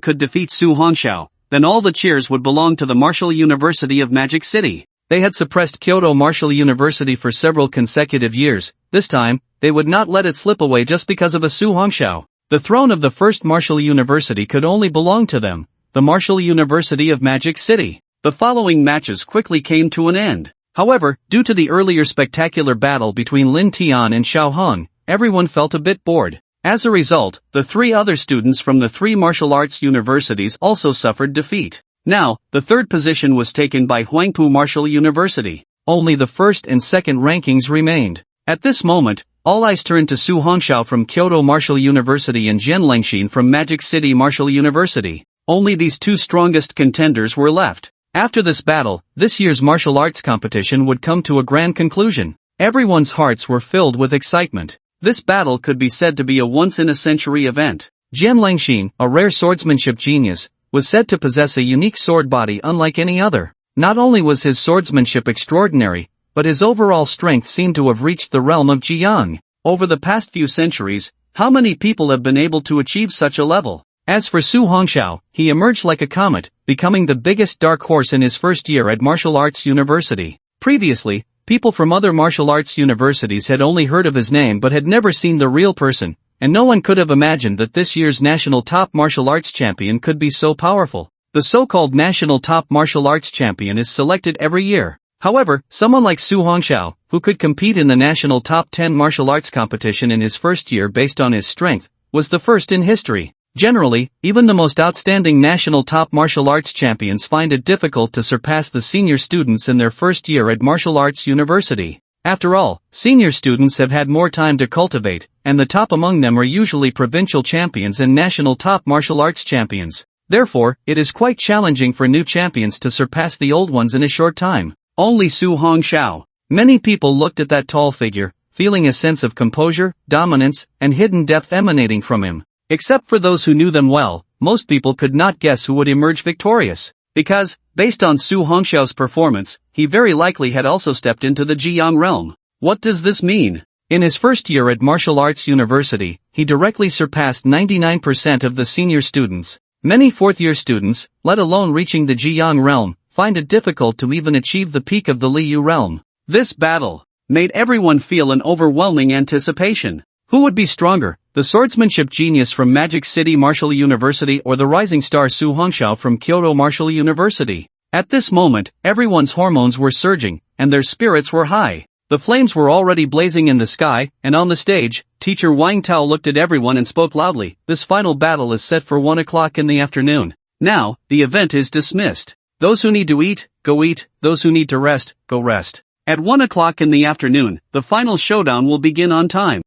could defeat Su Hongxiao, then all the cheers would belong to the Martial University of Magic City. They had suppressed Kyoto Martial University for several consecutive years. This time, they would not let it slip away just because of a Su Hongxiao. The throne of the first Martial University could only belong to them, the Martial University of Magic City. The following matches quickly came to an end. However, due to the earlier spectacular battle between Lin Tian and Xiao Hong, everyone felt a bit bored. As a result, the three other students from the three martial arts universities also suffered defeat. Now, the third position was taken by Huangpu Martial University. Only the first and second rankings remained. At this moment, all eyes turned to Su Hongxiao from Kyoto Martial University and Jian Lengxin from Magic City Martial University. Only these two strongest contenders were left. After this battle, this year's martial arts competition would come to a grand conclusion. Everyone's hearts were filled with excitement. This battle could be said to be a once-in-a-century event. Jian Lengxin, a rare swordsmanship genius, was said to possess a unique sword body unlike any other. Not only was his swordsmanship extraordinary, but his overall strength seemed to have reached the realm of Jiang. Over the past few centuries, how many people have been able to achieve such a level? As for Su Hongxiao, he emerged like a comet, becoming the biggest dark horse in his first year at Martial Arts University. Previously, people from other martial arts universities had only heard of his name but had never seen the real person, and no one could have imagined that this year's national top martial arts champion could be so powerful. The so-called national top martial arts champion is selected every year. However, someone like Su Hongxiao, who could compete in the national top 10 martial arts competition in his first year based on his strength, was the first in history. Generally, even the most outstanding national top martial arts champions find it difficult to surpass the senior students in their first year at Martial Arts University. After all, senior students have had more time to cultivate, and the top among them are usually provincial champions and national top martial arts champions. Therefore, it is quite challenging for new champions to surpass the old ones in a short time. Only Su Hongxiao. Many people looked at that tall figure, feeling a sense of composure, dominance, and hidden depth emanating from him. Except for those who knew them well, most people could not guess who would emerge victorious. Because, based on Su Hongxiao's performance, he very likely had also stepped into the Jiang realm. What does this mean? In his first year at Martial Arts University, he directly surpassed 99% of the senior students. Many fourth-year students, let alone reaching the Jiang realm, find it difficult to even achieve the peak of the Liu realm. This battle made everyone feel an overwhelming anticipation. Who would be stronger, the swordsmanship genius from Magic City Martial University or the rising star Su Hongxiao from Kyoto Martial University? At this moment, everyone's hormones were surging, and their spirits were high. The flames were already blazing in the sky, and on the stage, teacher Wang Tao looked at everyone and spoke loudly. This final battle is set for 1 o'clock in the afternoon. Now, the event is dismissed. Those who need to eat, go eat, those who need to rest, go rest. At 1 o'clock in the afternoon, the final showdown will begin on time.